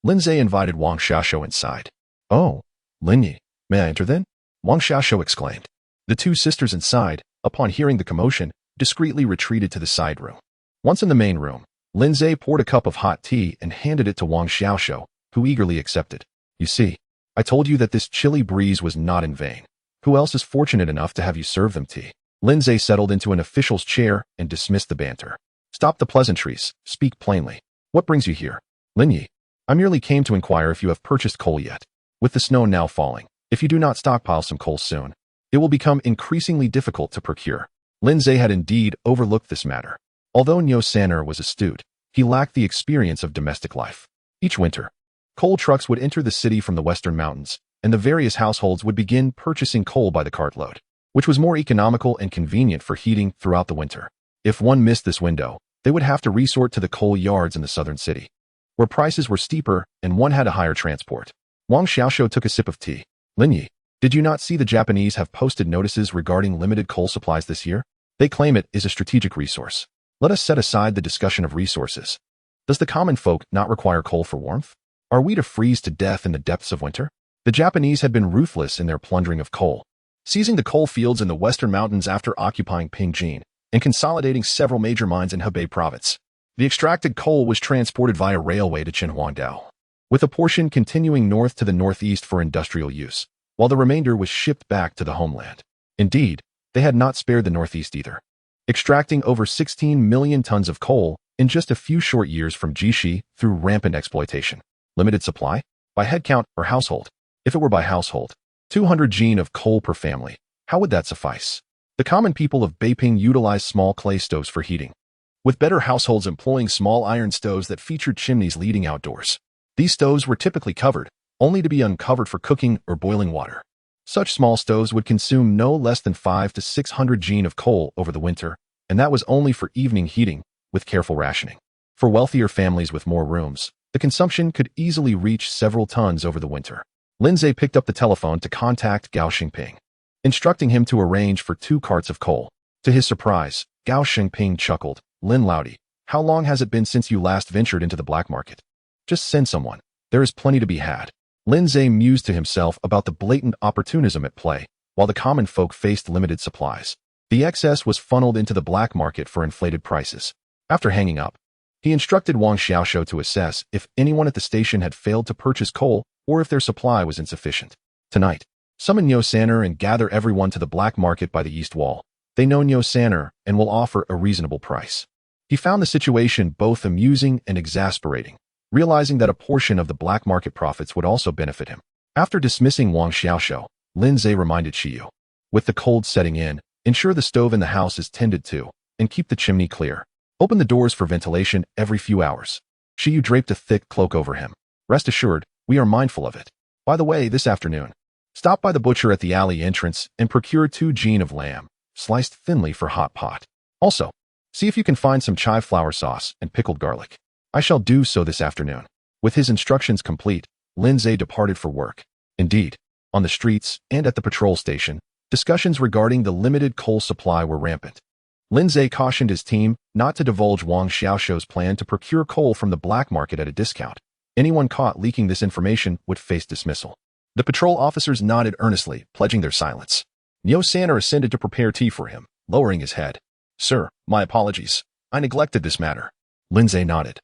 Lindsay invited Wang Xiaoxiao inside. Oh, Linyi, may I enter then? Wang Xiaoxiao exclaimed. The 2 sisters inside, upon hearing the commotion, discreetly retreated to the side room. Once in the main room, Lindsay poured a cup of hot tea and handed it to Wang Xiaoxiao, who eagerly accepted. You see, I told you that this chilly breeze was not in vain. Who else is fortunate enough to have you serve them tea? Lindsay settled into an official's chair and dismissed the banter. Stop the pleasantries, speak plainly. What brings you here? Linyi, I merely came to inquire if you have purchased coal yet. With the snow now falling, if you do not stockpile some coal soon, it will become increasingly difficult to procure. Lindsay had indeed overlooked this matter. Although Nyo Saner was astute, he lacked the experience of domestic life. Each winter, coal trucks would enter the city from the western mountains, and the various households would begin purchasing coal by the cartload, which was more economical and convenient for heating throughout the winter. If one missed this window, they would have to resort to the coal yards in the southern city, where prices were steeper and one had a higher transport. Wang Xiaoxiao took a sip of tea. Linyi, did you not see the Japanese have posted notices regarding limited coal supplies this year? They claim it is a strategic resource. Let us set aside the discussion of resources. Does the common folk not require coal for warmth? Are we to freeze to death in the depths of winter? The Japanese had been ruthless in their plundering of coal, seizing the coal fields in the western mountains after occupying Pingjin and consolidating several major mines in Hebei province. The extracted coal was transported via railway to Qinhuangdao, with a portion continuing north to the northeast for industrial use, while the remainder was shipped back to the homeland. Indeed, they had not spared the northeast either, extracting over 16 million tons of coal in just a few short years from Jishi through rampant exploitation. Limited supply? By headcount or household? If it were by household, 200 jin of coal per family, how would that suffice? The common people of Beiping utilized small clay stoves for heating, with better households employing small iron stoves that featured chimneys leading outdoors. These stoves were typically covered, only to be uncovered for cooking or boiling water. Such small stoves would consume no less than 500 to 600 jin of coal over the winter, and that was only for evening heating, with careful rationing. For wealthier families with more rooms, the consumption could easily reach several tons over the winter. Lindsay picked up the telephone to contact Gao Xingping, instructing him to arrange for 2 carts of coal. To his surprise, Gao Xingping chuckled. Lin Laudi, how long has it been since you last ventured into the black market? Just send someone. There is plenty to be had. Lindsay mused to himself about the blatant opportunism at play, while the common folk faced limited supplies. The excess was funneled into the black market for inflated prices. After hanging up, he instructed Wang Xiaoxiao to assess if anyone at the station had failed to purchase coal or if their supply was insufficient. Tonight, Summon Nyo Sanner and gather everyone to the black market by the east wall. They know Nyo Sanner and will offer a reasonable price. He found the situation both amusing and exasperating, realizing that a portion of the black market profits would also benefit him. After dismissing Wang Xiaoxiu, Lin Zhe reminded Shiyu, with the cold setting in, ensure the stove in the house is tended to, and keep the chimney clear. Open the doors for ventilation every few hours. Shiyu draped a thick cloak over him. Rest assured, we are mindful of it. By the way, this afternoon, stop by the butcher at the alley entrance and procure 2 gene of lamb, sliced thinly for hot pot. Also, see if you can find some chive flour sauce and pickled garlic. I shall do so this afternoon. With his instructions complete, Lin Zhe departed for work. Indeed, on the streets and at the patrol station, discussions regarding the limited coal supply were rampant. Lin Zhe cautioned his team not to divulge Wang Xiaoxiu's plan to procure coal from the black market at a discount. Anyone caught leaking this information would face dismissal. The patrol officers nodded earnestly, pledging their silence. Nyo Sanner ascended to prepare tea for him, lowering his head. Sir, my apologies. I neglected this matter. Lin Zhe nodded,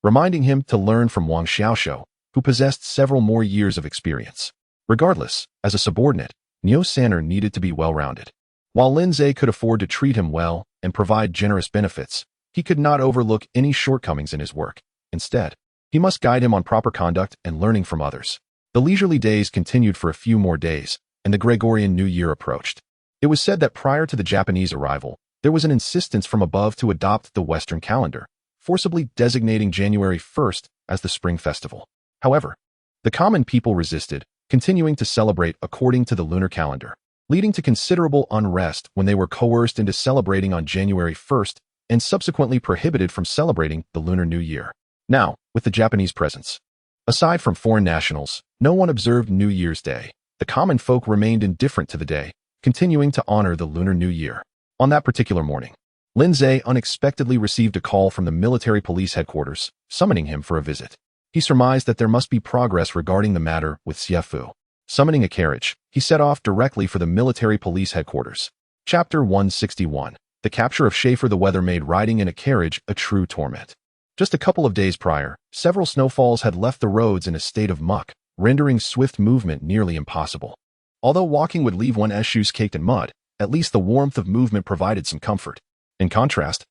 reminding him to learn from Wang Xiaoxiu, who possessed several more years of experience. Regardless, as a subordinate, Nyo Sanner needed to be well-rounded. While Lin Zhe could afford to treat him well and provide generous benefits, he could not overlook any shortcomings in his work. Instead, he must guide him on proper conduct and learning from others. The leisurely days continued for a few more days, and the Gregorian New Year approached. It was said that prior to the Japanese arrival, there was an insistence from above to adopt the Western calendar, forcibly designating January 1st as the Spring Festival. However, the common people resisted, continuing to celebrate according to the lunar calendar, leading to considerable unrest when they were coerced into celebrating on January 1st and subsequently prohibited from celebrating the Lunar New Year. Now, with the Japanese presence, aside from foreign nationals, no one observed New Year's Day. The common folk remained indifferent to the day, continuing to honor the Lunar New Year. On that particular morning, Lin Zhe unexpectedly received a call from the military police headquarters, summoning him for a visit. He surmised that there must be progress regarding the matter with Xie Fu. Summoning a carriage, he set off directly for the military police headquarters. Chapter 161. The capture of Schaefer the weather made riding in a carriage a true torment. Just a couple of days prior, several snowfalls had left the roads in a state of muck, rendering swift movement nearly impossible. Although walking would leave one's shoes caked in mud, at least the warmth of movement provided some comfort. In contrast,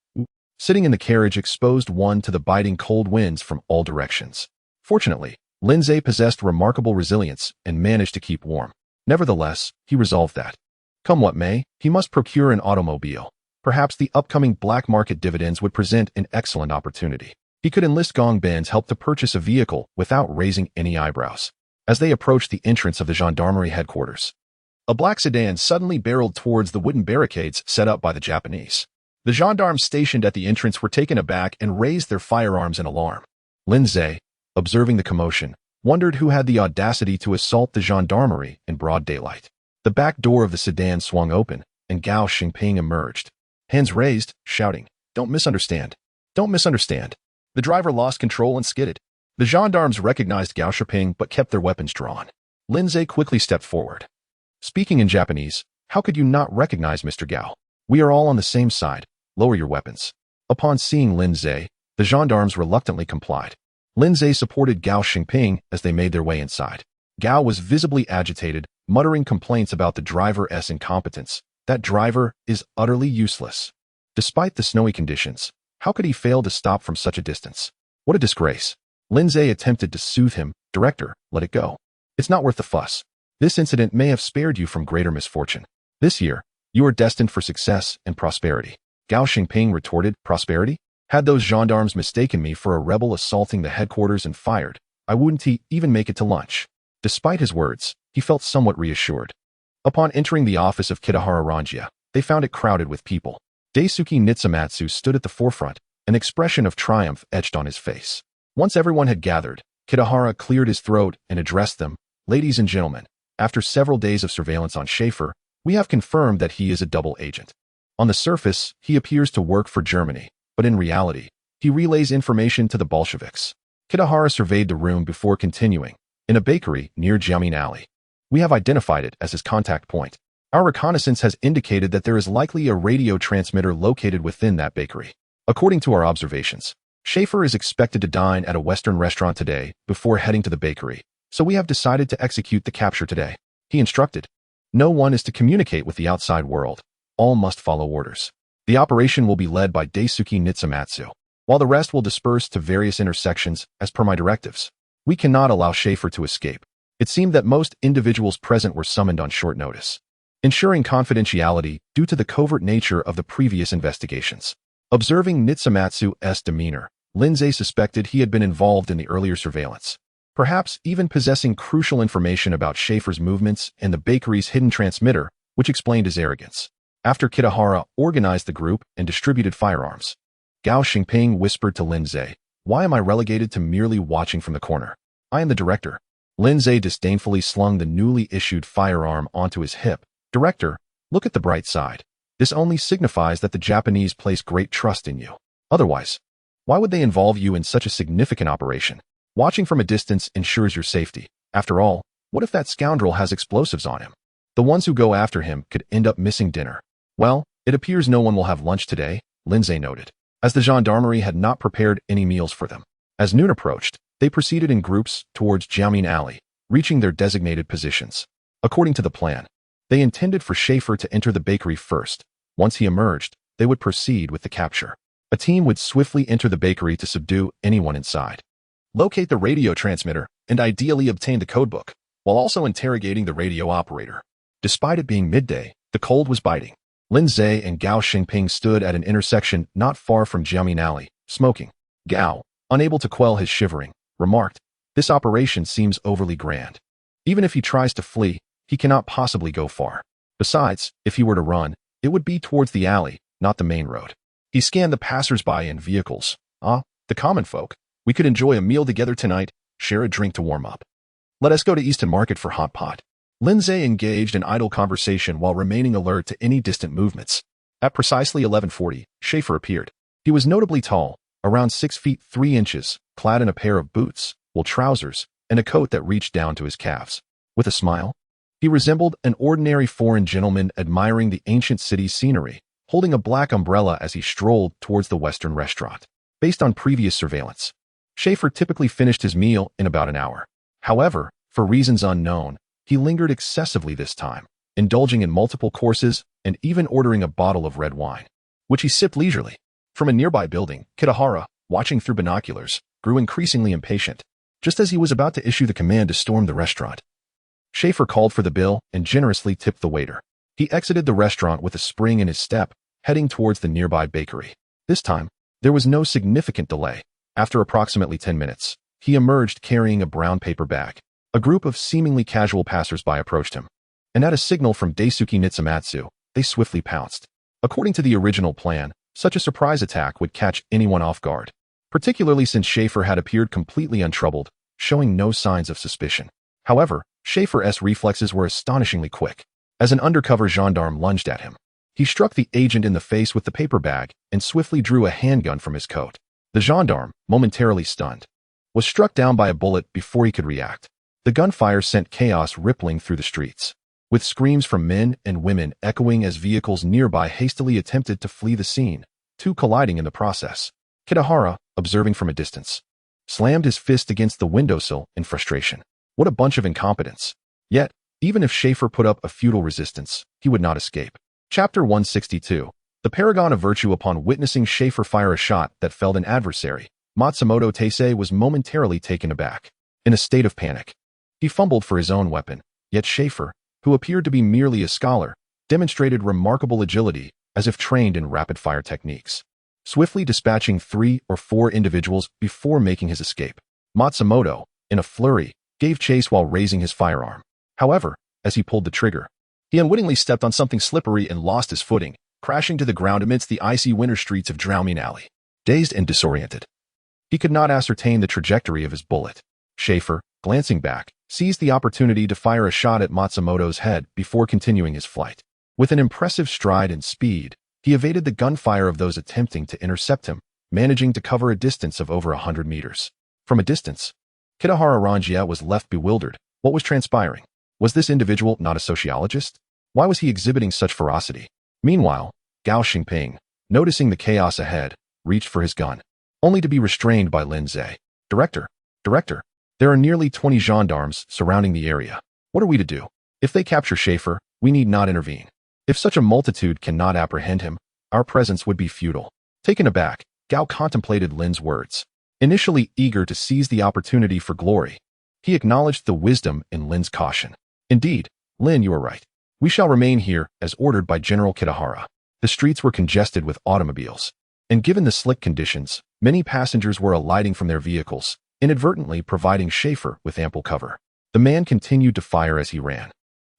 sitting in the carriage exposed one to the biting cold winds from all directions. Fortunately, Lin Zhe possessed remarkable resilience and managed to keep warm. Nevertheless, he resolved that, come what may, he must procure an automobile. Perhaps the upcoming black market dividends would present an excellent opportunity. He could enlist Gong Ben's help to purchase a vehicle without raising any eyebrows. As they approached the entrance of the gendarmerie headquarters, a black sedan suddenly barreled towards the wooden barricades set up by the Japanese. The gendarmes stationed at the entrance were taken aback and raised their firearms in alarm. Lin Zhe, observing the commotion, wondered who had the audacity to assault the gendarmerie in broad daylight. The back door of the sedan swung open, and Gao Xingping emerged, hands raised, shouting, "Don't misunderstand. Don't misunderstand." The driver lost control and skidded. The gendarmes recognized Gao Xingping but kept their weapons drawn. Lin Zhe quickly stepped forward. Speaking in Japanese, "How could you not recognize Mr. Gao? We are all on the same side. Lower your weapons." Upon seeing Lin Zhe, the gendarmes reluctantly complied. Lin Zhe supported Gao Xingping as they made their way inside. Gao was visibly agitated, muttering complaints about the driver's incompetence. That driver is utterly useless. Despite the snowy conditions, how could he fail to stop from such a distance? What a disgrace. Lin Zhe attempted to soothe him. "Director, let it go. It's not worth the fuss. This incident may have spared you from greater misfortune. This year, you are destined for success and prosperity." Gao Xingping retorted, "Prosperity? Had those gendarmes mistaken me for a rebel assaulting the headquarters and fired, I wouldn't even make it to lunch." Despite his words, he felt somewhat reassured. Upon entering the office of Kitahara Ranjia, they found it crowded with people. Daisuke Nitsumatsu stood at the forefront, an expression of triumph etched on his face. Once everyone had gathered, Kitahara cleared his throat and addressed them, "Ladies and gentlemen, after several days of surveillance on Schaefer, we have confirmed that he is a double agent. On the surface, he appears to work for Germany, but in reality, he relays information to the Bolsheviks." Kitahara surveyed the room before continuing, "In a bakery near Jiamin Alley. We have identified it as his contact point. Our reconnaissance has indicated that there is likely a radio transmitter located within that bakery. According to our observations, Schaefer is expected to dine at a Western restaurant today before heading to the bakery, so we have decided to execute the capture today." He instructed. No one is to communicate with the outside world. All must follow orders. The operation will be led by Daisuke Nitsumatsu, while the rest will disperse to various intersections as per my directives. We cannot allow Schaefer to escape. It seemed that most individuals present were summoned on short notice, ensuring confidentiality due to the covert nature of the previous investigations. Observing Nitsumatsu's demeanor, Lindsay suspected he had been involved in the earlier surveillance, perhaps even possessing crucial information about Schaefer's movements and the bakery's hidden transmitter, which explained his arrogance. After Kitahara organized the group and distributed firearms, Gao Xingping whispered to Lindsay, "Why am I relegated to merely watching from the corner? I am the director." Lindsay disdainfully slung the newly issued firearm onto his hip. "Director, look at the bright side. This only signifies that the Japanese place great trust in you. Otherwise, why would they involve you in such a significant operation? Watching from a distance ensures your safety. After all, what if that scoundrel has explosives on him? The ones who go after him could end up missing dinner." "Well, it appears no one will have lunch today," Lindsay noted, as the gendarmerie had not prepared any meals for them. As noon approached, they proceeded in groups towards Jiaomin Alley, reaching their designated positions. According to the plan, they intended for Schaefer to enter the bakery first. Once he emerged, they would proceed with the capture. A team would swiftly enter the bakery to subdue anyone inside, locate the radio transmitter, and ideally obtain the codebook, while also interrogating the radio operator. Despite it being midday, the cold was biting. Lindsay and Gao Xingping stood at an intersection not far from Jiaomin Alley, smoking. Gao, unable to quell his shivering, remarked, "This operation seems overly grand. Even if he tries to flee, he cannot possibly go far. Besides, if he were to run, it would be towards the alley, not the main road." He scanned the passers-by in vehicles. The common folk. We could enjoy a meal together tonight, share a drink to warm up. Let us go to Easton Market for hot pot. Lindsay engaged in idle conversation while remaining alert to any distant movements. At precisely 11:40, Schaefer appeared. He was notably tall, around 6 feet 3 inches, clad in a pair of boots, wool trousers, and a coat that reached down to his calves. With a smile, he resembled an ordinary foreign gentleman admiring the ancient city's scenery, holding a black umbrella as he strolled towards the Western restaurant. Based on previous surveillance, Schaefer typically finished his meal in about an hour. However, for reasons unknown, he lingered excessively this time, indulging in multiple courses and even ordering a bottle of red wine, which he sipped leisurely. From a nearby building, Kitahara, watching through binoculars, grew increasingly impatient. Just as he was about to issue the command to storm the restaurant, Schaefer called for the bill and generously tipped the waiter. He exited the restaurant with a spring in his step, heading towards the nearby bakery. This time, there was no significant delay. After approximately 10 minutes, he emerged carrying a brown paper bag. A group of seemingly casual passers-by approached him, and at a signal from Daisuke Nitsumatsu, they swiftly pounced. According to the original plan, such a surprise attack would catch anyone off guard, particularly since Schaefer had appeared completely untroubled, showing no signs of suspicion. However, Schaefer's reflexes were astonishingly quick. As an undercover gendarme lunged at him, he struck the agent in the face with the paper bag and swiftly drew a handgun from his coat. The gendarme, momentarily stunned, was struck down by a bullet before he could react. The gunfire sent chaos rippling through the streets, with screams from men and women echoing as vehicles nearby hastily attempted to flee the scene, two colliding in the process. Kitahara, observing from a distance, slammed his fist against the windowsill in frustration. What a bunch of incompetence. Yet, even if Schaefer put up a futile resistance, he would not escape. Chapter 162. The paragon of virtue. Upon witnessing Schaefer fire a shot that felled an adversary, Matsumoto Teisei was momentarily taken aback. In a state of panic, he fumbled for his own weapon, yet Schaefer, who appeared to be merely a scholar, demonstrated remarkable agility as if trained in rapid-fire techniques, swiftly dispatching 3 or 4 individuals before making his escape. Matsumoto, in a flurry, gave chase while raising his firearm. However, as he pulled the trigger, he unwittingly stepped on something slippery and lost his footing, crashing to the ground amidst the icy winter streets of Jiaomin Alley. Dazed and disoriented, he could not ascertain the trajectory of his bullet. Schaefer, glancing back, seized the opportunity to fire a shot at Matsumoto's head before continuing his flight. With an impressive stride and speed, he evaded the gunfire of those attempting to intercept him, managing to cover a distance of over 100 meters. From a distance, Kitahara Ranjia was left bewildered. What was transpiring? Was this individual not a sociologist? Why was he exhibiting such ferocity? Meanwhile, Gao Xingping, noticing the chaos ahead, reached for his gun, only to be restrained by Lindsay. Director, there are nearly 20 gendarmes surrounding the area. What are we to do? If they capture Schaefer, we need not intervene. If such a multitude cannot apprehend him, our presence would be futile. Taken aback, Gao contemplated Lin's words. Initially eager to seize the opportunity for glory, he acknowledged the wisdom in Lin's caution. Indeed, Lin, you are right. We shall remain here as ordered by General Kitahara. The streets were congested with automobiles, and given the slick conditions, many passengers were alighting from their vehicles, inadvertently providing Schaefer with ample cover. The man continued to fire as he ran,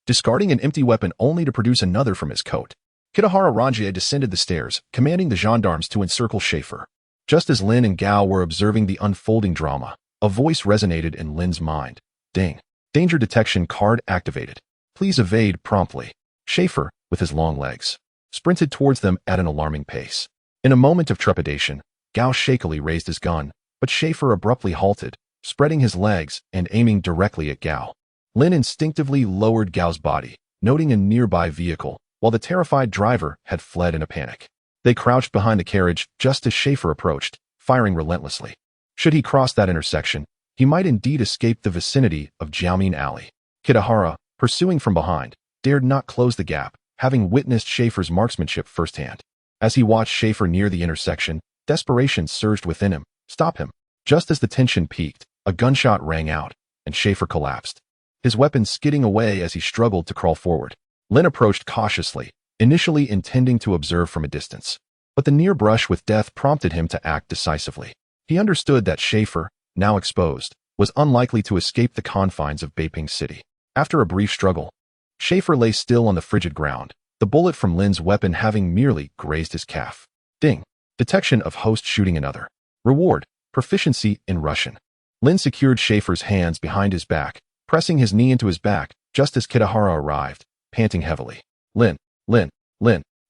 discarding an empty weapon only to produce another from his coat. Kitahara Ranjie descended the stairs, commanding the gendarmes to encircle Schaefer. Just as Lin and Gao were observing the unfolding drama, a voice resonated in Lin's mind. Ding. Danger detection card activated. Please evade promptly. Schaefer, with his long legs, sprinted towards them at an alarming pace. In a moment of trepidation, Gao shakily raised his gun, but Schaefer abruptly halted, spreading his legs and aiming directly at Gao. Lin instinctively lowered Gao's body, noting a nearby vehicle, while the terrified driver had fled in a panic. They crouched behind the carriage just as Schaefer approached, firing relentlessly. Should he cross that intersection, he might indeed escape the vicinity of Jiaomin Alley. Kitahara, pursuing from behind, dared not close the gap, having witnessed Schaefer's marksmanship firsthand. As he watched Schaefer near the intersection, desperation surged within him. Stop him. Just as the tension peaked, a gunshot rang out, and Schaefer collapsed, his weapon skidding away as he struggled to crawl forward. Lin approached cautiously, initially intending to observe from a distance. But the near brush with death prompted him to act decisively. He understood that Schaefer, now exposed, was unlikely to escape the confines of Beiping City. After a brief struggle, Schaefer lay still on the frigid ground, the bullet from Lin's weapon having merely grazed his calf. Ding. Detection of host shooting another. Reward. Proficiency in Russian. Lin secured Schaefer's hands behind his back, pressing his knee into his back, just as Kitahara arrived, panting heavily. Lin.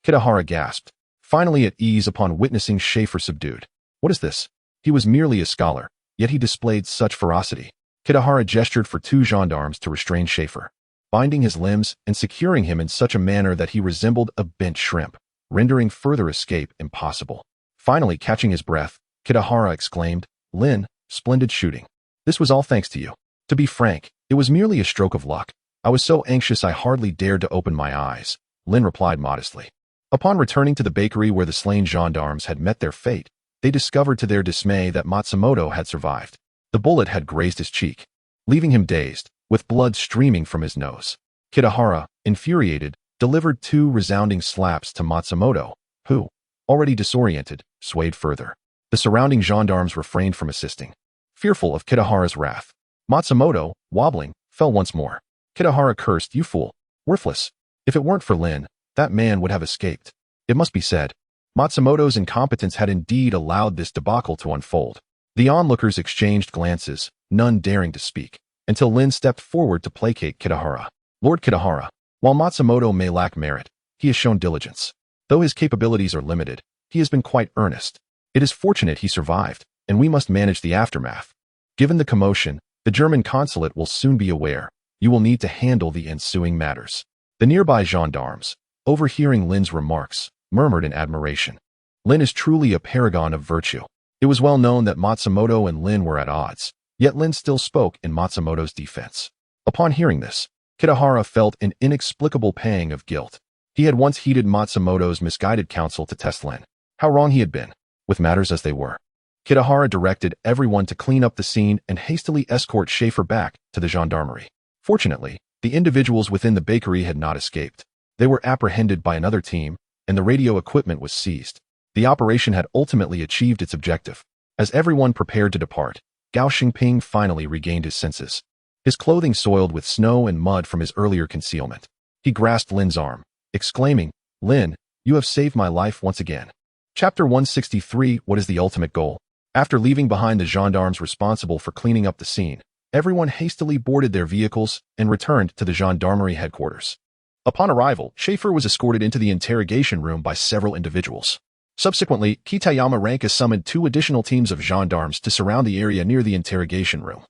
Kitahara gasped, finally at ease upon witnessing Schaefer subdued. What is this? He was merely a scholar, yet he displayed such ferocity. Kitahara gestured for two gendarmes to restrain Schaefer, binding his limbs and securing him in such a manner that he resembled a bent shrimp, rendering further escape impossible. Finally, catching his breath, Kitahara exclaimed, Lin, splendid shooting. This was all thanks to you. To be frank, it was merely a stroke of luck. I was so anxious I hardly dared to open my eyes, Lin replied modestly. Upon returning to the bakery where the slain gendarmes had met their fate, they discovered to their dismay that Matsumoto had survived. The bullet had grazed his cheek, leaving him dazed, with blood streaming from his nose. Kitahara, infuriated, delivered two resounding slaps to Matsumoto, who, already disoriented, swayed further. The surrounding gendarmes refrained from assisting, fearful of Kitahara's wrath. Matsumoto, wobbling, fell once more. Kitahara cursed, You fool! Worthless! If it weren't for Lin, that man would have escaped. It must be said, Matsumoto's incompetence had indeed allowed this debacle to unfold. The onlookers exchanged glances, none daring to speak, until Lin stepped forward to placate Kitahara. Lord Kitahara, while Matsumoto may lack merit, he has shown diligence. Though his capabilities are limited, he has been quite earnest. It is fortunate he survived, and we must manage the aftermath. Given the commotion, the German consulate will soon be aware. You will need to handle the ensuing matters. The nearby gendarmes, overhearing Lin's remarks, murmured in admiration. Lin is truly a paragon of virtue. It was well known that Matsumoto and Lin were at odds, yet Lin still spoke in Matsumoto's defense. Upon hearing this, Kitahara felt an inexplicable pang of guilt. He had once heeded Matsumoto's misguided counsel to test Lin. How wrong he had been, with matters as they were. Kitahara directed everyone to clean up the scene and hastily escort Schaefer back to the gendarmerie. Fortunately, the individuals within the bakery had not escaped. They were apprehended by another team, and the radio equipment was seized. The operation had ultimately achieved its objective. As everyone prepared to depart, Gao Xingping finally regained his senses, his clothing soiled with snow and mud from his earlier concealment. He grasped Lin's arm, exclaiming, Lin, you have saved my life once again. Chapter 163 What is the ultimate goal? After leaving behind the gendarmes responsible for cleaning up the scene, everyone hastily boarded their vehicles and returned to the gendarmerie headquarters. Upon arrival, Schaefer was escorted into the interrogation room by several individuals. Subsequently, Kitayama Ranka summoned two additional teams of gendarmes to surround the area near the interrogation room,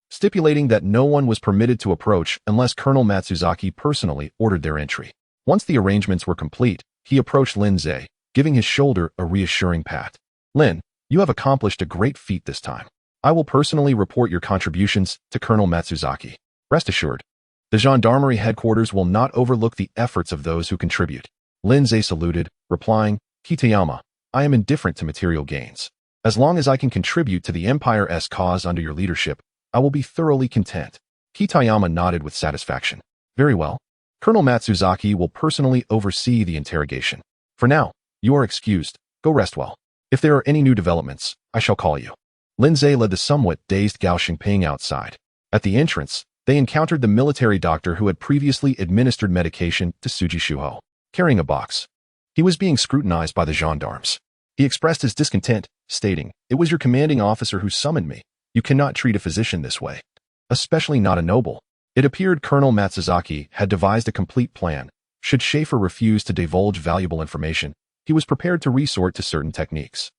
stipulating that no one was permitted to approach unless Colonel Matsuzaki personally ordered their entry. Once the arrangements were complete, he approached Lin Zhe, giving his shoulder a reassuring pat. Lin, you have accomplished a great feat this time. I will personally report your contributions to Colonel Matsuzaki. Rest assured, The gendarmerie headquarters will not overlook the efforts of those who contribute. Lindsay saluted, replying, Kitayama, I am indifferent to material gains. As long as I can contribute to the Empire's cause under your leadership, I will be thoroughly content. Kitayama nodded with satisfaction. Very well. Colonel Matsuzaki will personally oversee the interrogation. For now, you are excused. Go rest well. If there are any new developments, I shall call you. Lindsay led the somewhat dazed Gao Xingping outside. At the entrance, they encountered the military doctor who had previously administered medication to Suji Shuho, carrying a box. He was being scrutinized by the gendarmes. He expressed his discontent, stating, It was your commanding officer who summoned me. You cannot treat a physician this way. Especially not a noble. It appeared Colonel Matsuzaki had devised a complete plan. Should Schaefer refuse to divulge valuable information, he was prepared to resort to certain techniques,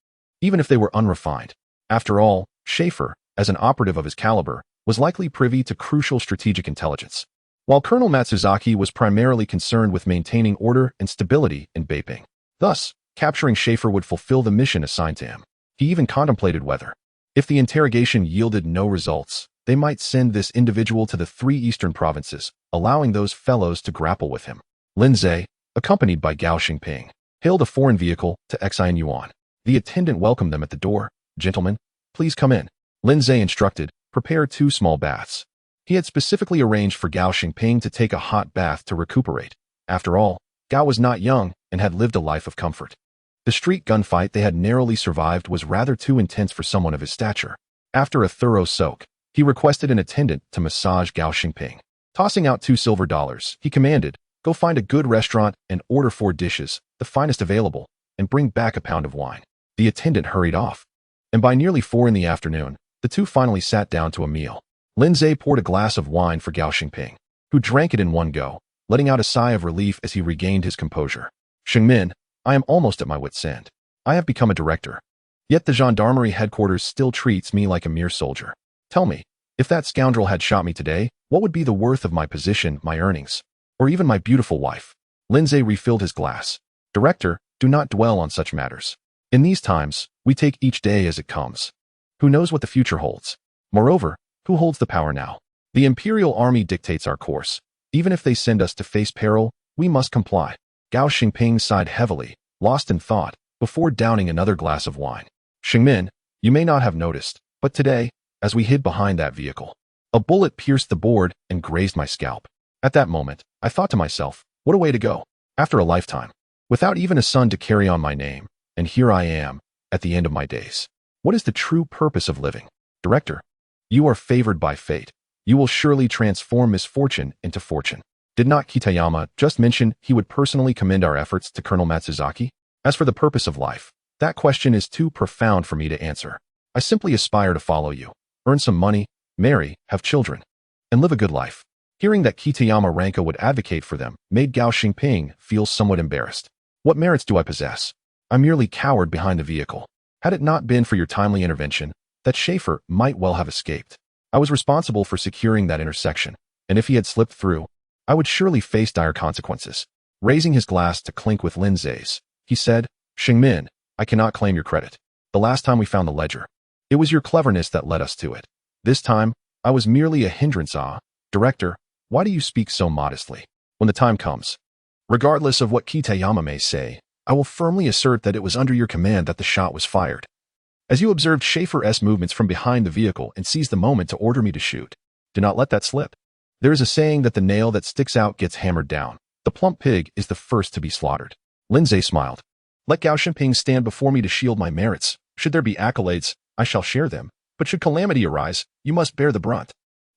even if they were unrefined. After all, Schaefer, as an operative of his caliber, was likely privy to crucial strategic intelligence. While Colonel Matsuzaki was primarily concerned with maintaining order and stability in Beiping. Thus, capturing Schaefer would fulfill the mission assigned to him. He even contemplated whether, if the interrogation yielded no results, they might send this individual to the 3 eastern provinces, allowing those fellows to grapple with him. Lindsay, accompanied by Gao Xingping, hailed a foreign vehicle to Xian Yuan. The attendant welcomed them at the door. Gentlemen, please come in. Lindsay instructed, prepare 2 small baths. He had specifically arranged for Gao Xingping to take a hot bath to recuperate. After all, Gao was not young and had lived a life of comfort. The street gunfight they had narrowly survived was rather too intense for someone of his stature. After a thorough soak, he requested an attendant to massage Gao Xingping. Tossing out $2 he commanded, Go find a good restaurant and order 4 dishes, the finest available, and bring back a pound of wine. The attendant hurried off. And by nearly 4 in the afternoon, the two finally sat down to a meal. Lindsay poured a glass of wine for Gao Xingping, who drank it in one go, letting out a sigh of relief as he regained his composure. Xingmin, I am almost at my wit's end. I have become a director. Yet the gendarmerie headquarters still treats me like a mere soldier. Tell me, if that scoundrel had shot me today, what would be the worth of my position, my earnings, or even my beautiful wife? Lindsay refilled his glass. Director, do not dwell on such matters. In these times, we take each day as it comes. Who knows what the future holds? Moreover, who holds the power now? The Imperial Army dictates our course. Even if they send us to face peril, we must comply. Gao Xingping sighed heavily, lost in thought, before downing another glass of wine. Xingmin, you may not have noticed, but today, as we hid behind that vehicle, a bullet pierced the board and grazed my scalp. At that moment, I thought to myself, what a way to go. After a lifetime, without even a son to carry on my name, and here I am, at the end of my days. What is the true purpose of living? Director, you are favored by fate. You will surely transform misfortune into fortune. Did not Kitayama just mention he would personally commend our efforts to Colonel Matsuzaki? As for the purpose of life, that question is too profound for me to answer. I simply aspire to follow you, earn some money, marry, have children, and live a good life. Hearing that Kitayama Ranka would advocate for them made Gao Xingping feel somewhat embarrassed. What merits do I possess? I merely cowered behind the vehicle. Had it not been for your timely intervention, that Schaefer might well have escaped. I was responsible for securing that intersection, and if he had slipped through, I would surely face dire consequences. Raising his glass to clink with Lindsay's, he said, Xingmin, I cannot claim your credit. The last time we found the ledger, it was your cleverness that led us to it. This time, I was merely a hindrance. Director, why do you speak so modestly? When the time comes, regardless of what Kitayama may say, I will firmly assert that it was under your command that the shot was fired. As you observed Schaefer's movements from behind the vehicle and seized the moment to order me to shoot, do not let that slip. There is a saying that the nail that sticks out gets hammered down. The plump pig is the first to be slaughtered. Lindsay smiled. Let Gao Xingping stand before me to shield my merits. Should there be accolades, I shall share them. But should calamity arise, you must bear the brunt.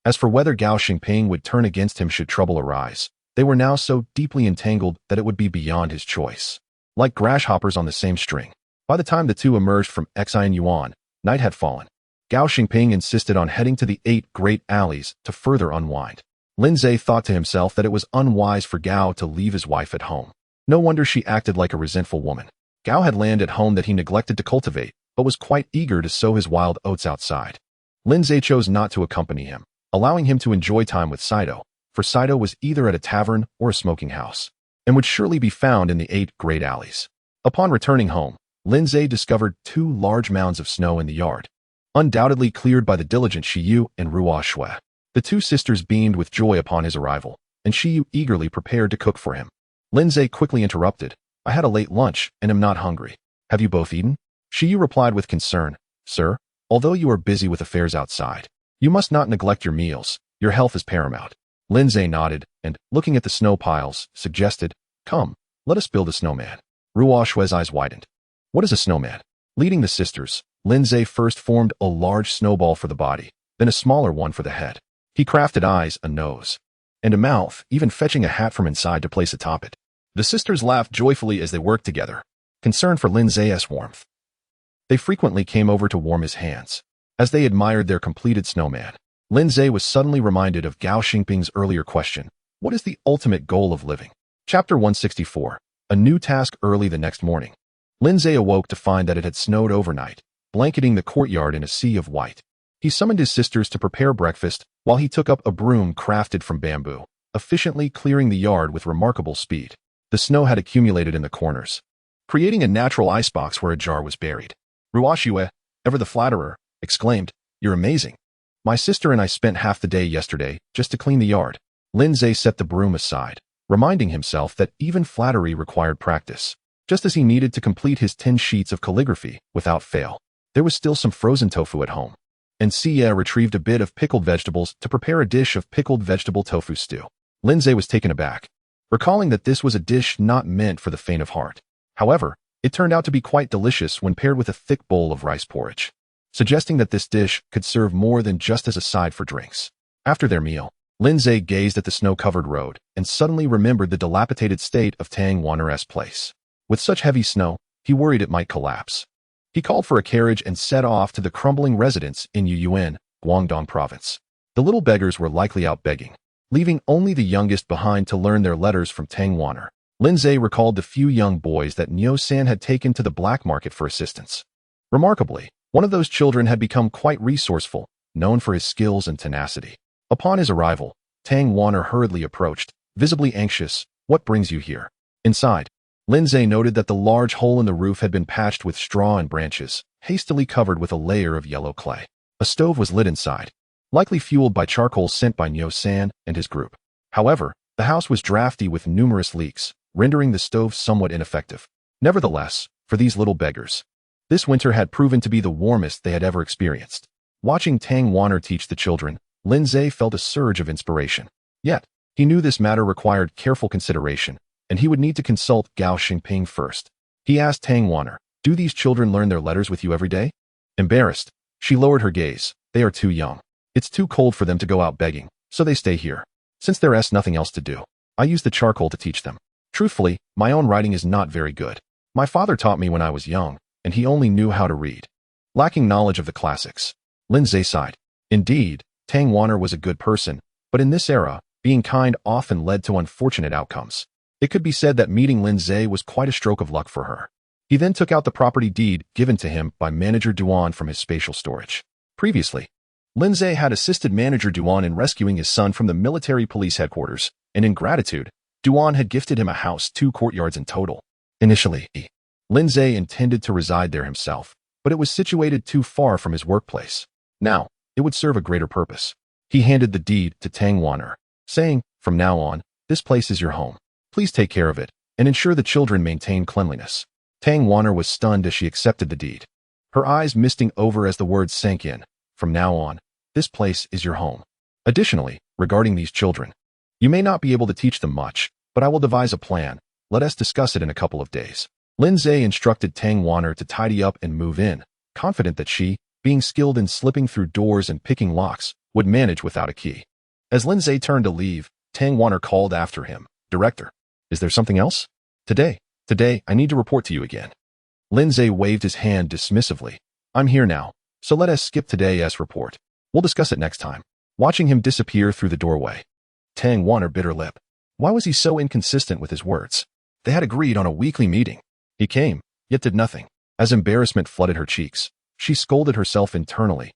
As for whether Gao Xingping would turn against him should trouble arise, they were now so deeply entangled that it would be beyond his choice. Like grasshoppers on the same string. By the time the two emerged from Xian Yuan, night had fallen. Gao Xingping insisted on heading to the 8 great alleys to further unwind. Lindsay thought to himself that it was unwise for Gao to leave his wife at home. No wonder she acted like a resentful woman. Gao had land at home that he neglected to cultivate, but was quite eager to sow his wild oats outside. Lindsay chose not to accompany him, allowing him to enjoy time with Saito, for Saito was either at a tavern or a smoking house, and would surely be found in the 8 great alleys. Upon returning home, Lindsay discovered 2 large mounds of snow in the yard, undoubtedly cleared by the diligent Shiyu and Ruo Shui. The two sisters beamed with joy upon his arrival, and Shiyu eagerly prepared to cook for him. Lindsay quickly interrupted. I had a late lunch and am not hungry. Have you both eaten? Shiyu replied with concern. Sir, although you are busy with affairs outside, you must not neglect your meals. Your health is paramount. Lindsay nodded and, looking at the snow piles, suggested, Come, let us build a snowman. Ruo Shui's eyes widened. What is a snowman? Leading the sisters, Lindsay first formed a large snowball for the body, then a smaller one for the head. He crafted eyes, a nose, and a mouth, even fetching a hat from inside to place atop it. The sisters laughed joyfully as they worked together, concerned for Lindsay's warmth. They frequently came over to warm his hands. As they admired their completed snowman, Lindsay was suddenly reminded of Gao Xingping's earlier question, what is the ultimate goal of living? Chapter 164. A new task early the next morning. Lindsay awoke to find that it had snowed overnight, blanketing the courtyard in a sea of white. He summoned his sisters to prepare breakfast while he took up a broom crafted from bamboo, efficiently clearing the yard with remarkable speed. The snow had accumulated in the corners, creating a natural icebox where a jar was buried. Ruo Shui, ever the flatterer, exclaimed, You're amazing. My sister and I spent half the day yesterday just to clean the yard. Lindsay set the broom aside, reminding himself that even flattery required practice. Just as he needed to complete his 10 sheets of calligraphy without fail, there was still some frozen tofu at home, and Siya retrieved a bit of pickled vegetables to prepare a dish of pickled vegetable tofu stew. Lindsay was taken aback, recalling that this was a dish not meant for the faint of heart. However, it turned out to be quite delicious when paired with a thick bowl of rice porridge, suggesting that this dish could serve more than just as a side for drinks. After their meal, Lindsay gazed at the snow-covered road and suddenly remembered the dilapidated state of Tang Wanner's place. With such heavy snow, he worried it might collapse. He called for a carriage and set off to the crumbling residence in Yuyuan, Guangdong province. The little beggars were likely out begging, leaving only the youngest behind to learn their letters from Tang Wanner. Lindsay recalled the few young boys that Nyo-san had taken to the black market for assistance. Remarkably, one of those children had become quite resourceful, known for his skills and tenacity. Upon his arrival, Tang Wanner hurriedly approached, visibly anxious. What brings you here? Inside, Lindsay noted that the large hole in the roof had been patched with straw and branches, hastily covered with a layer of yellow clay. A stove was lit inside, likely fueled by charcoal sent by Nyo-san and his group. However, the house was drafty with numerous leaks, rendering the stove somewhat ineffective. Nevertheless, for these little beggars, this winter had proven to be the warmest they had ever experienced. Watching Tang Wanner teach the children, Lindsay felt a surge of inspiration. Yet, he knew this matter required careful consideration, and he would need to consult Gao Xingping first. He asked Tang Wanner, Do these children learn their letters with you every day? Embarrassed, she lowered her gaze. They are too young. It's too cold for them to go out begging, so they stay here. Since there's nothing else to do, I use the charcoal to teach them. Truthfully, my own writing is not very good. My father taught me when I was young, and he only knew how to read. Lacking knowledge of the classics, Lindsay sighed. Indeed, Tang Wanner was a good person, but in this era, being kind often led to unfortunate outcomes. It could be said that meeting Lindsay was quite a stroke of luck for her. He then took out the property deed given to him by Manager Duan from his spatial storage. Previously, Lindsay had assisted Manager Duan in rescuing his son from the military police headquarters, and in gratitude, Duan had gifted him a house, 2 courtyards in total. Initially, Lindsay intended to reside there himself, but it was situated too far from his workplace. Now, it would serve a greater purpose. He handed the deed to Tang Wanner, saying, From now on, this place is your home. Please take care of it, and ensure the children maintain cleanliness. Tang Wanner was stunned as she accepted the deed, her eyes misting over as the words sank in. From now on, this place is your home. Additionally, regarding these children, you may not be able to teach them much, but I will devise a plan. Let us discuss it in a couple of days. Lindsay instructed Tang Wanner to tidy up and move in, confident that she, being skilled in slipping through doors and picking locks, would manage without a key. As Lindsay turned to leave, Tang Wanner called after him, Director, is there something else? Today, I need to report to you again. Lindsay waved his hand dismissively. I'm here now, so let us skip today's report. We'll discuss it next time. Watching him disappear through the doorway, Tang Wanner bit her lip. Why was he so inconsistent with his words? They had agreed on a weekly meeting. He came, yet did nothing. As embarrassment flooded her cheeks, she scolded herself internally.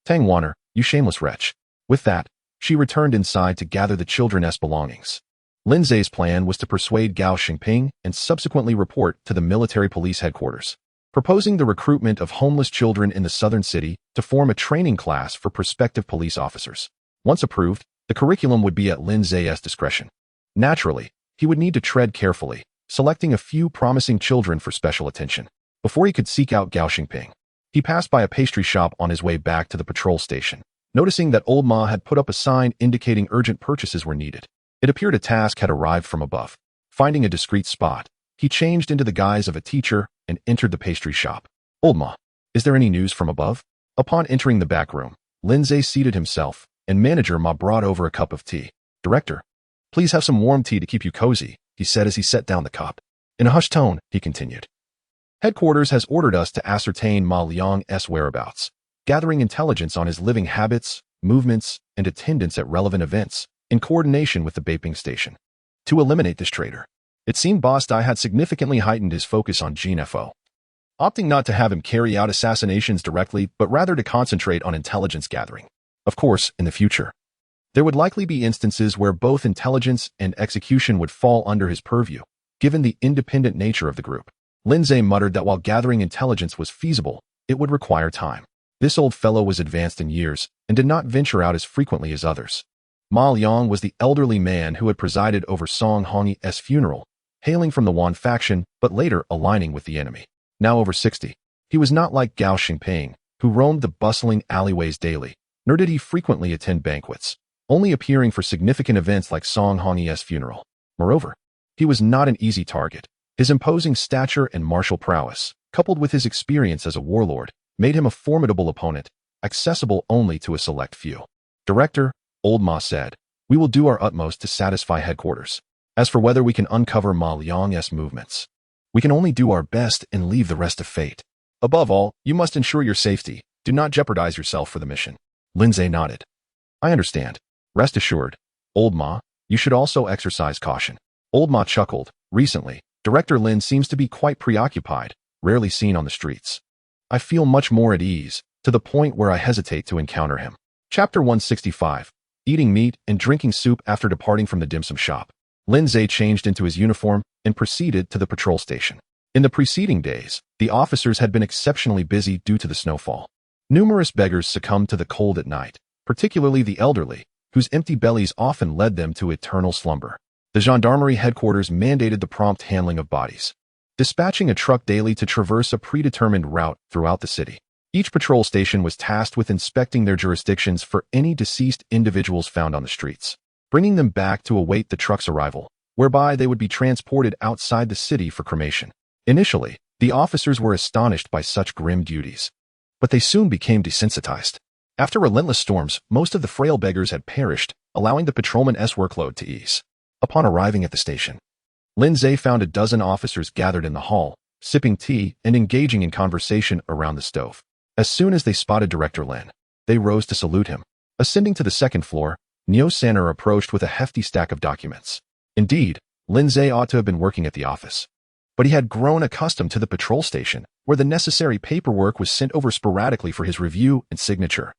Tang Wanner, you shameless wretch. With that, she returned inside to gather the children's belongings. Lindsay's plan was to persuade Gao Xingping and subsequently report to the military police headquarters, proposing the recruitment of homeless children in the southern city to form a training class for prospective police officers. Once approved, the curriculum would be at Lin Zhe's discretion. Naturally, he would need to tread carefully, selecting a few promising children for special attention. Before he could seek out Gao Xingping, he passed by a pastry shop on his way back to the patrol station, noticing that old Ma had put up a sign indicating urgent purchases were needed. It appeared a task had arrived from above. Finding a discreet spot, he changed into the guise of a teacher and entered the pastry shop. Old Ma, is there any news from above? Upon entering the back room, Lin Zhe seated himself, and Manager Ma brought over a cup of tea. Director, please have some warm tea to keep you cozy, he said as he set down the cup. In a hushed tone, he continued. Headquarters has ordered us to ascertain Ma Liang's whereabouts, gathering intelligence on his living habits, movements, and attendance at relevant events, in coordination with the Beiping Station. To eliminate this traitor, it seemed Boss Dai had significantly heightened his focus on Jin Fo, opting not to have him carry out assassinations directly, but rather to concentrate on intelligence gathering. Of course, in the future, there would likely be instances where both intelligence and execution would fall under his purview, given the independent nature of the group. Lin Zhe muttered that while gathering intelligence was feasible, it would require time. This old fellow was advanced in years and did not venture out as frequently as others. Ma Liang was the elderly man who had presided over Song Hongyi's funeral, hailing from the Wan faction but later aligning with the enemy. Now over 60, he was not like Gao Xingping, who roamed the bustling alleyways daily, nor did he frequently attend banquets, only appearing for significant events like Song Hongyi's funeral. Moreover, he was not an easy target. His imposing stature and martial prowess, coupled with his experience as a warlord, made him a formidable opponent, accessible only to a select few. Director, Old Ma said, we will do our utmost to satisfy headquarters. As for whether we can uncover Ma Liang's movements, we can only do our best and leave the rest to fate. Above all, you must ensure your safety. Do not jeopardize yourself for the mission. Lin Zhe nodded. I understand. Rest assured, Old Ma, you should also exercise caution. Old Ma chuckled. Recently, Director Lin seems to be quite preoccupied, rarely seen on the streets. I feel much more at ease, to the point where I hesitate to encounter him. Chapter 165. Eating meat and drinking soup after departing from the dim sum shop. Lin Zhe changed into his uniform and proceeded to the patrol station. In the preceding days, the officers had been exceptionally busy due to the snowfall. Numerous beggars succumbed to the cold at night, particularly the elderly, whose empty bellies often led them to eternal slumber. The gendarmerie headquarters mandated the prompt handling of bodies, dispatching a truck daily to traverse a predetermined route throughout the city. Each patrol station was tasked with inspecting their jurisdictions for any deceased individuals found on the streets, bringing them back to await the truck's arrival, whereby they would be transported outside the city for cremation. Initially, the officers were astonished by such grim duties, but they soon became desensitized. After relentless storms, most of the frail beggars had perished, allowing the patrolman's workload to ease. Upon arriving at the station, Lin Zhe found a dozen officers gathered in the hall, sipping tea and engaging in conversation around the stove. As soon as they spotted Director Lin, they rose to salute him. Ascending to the second floor, Neo Sanner approached with a hefty stack of documents. Indeed, Lin Zhe ought to have been working at the office, but he had grown accustomed to the patrol station, where the necessary paperwork was sent over sporadically for his review and signature,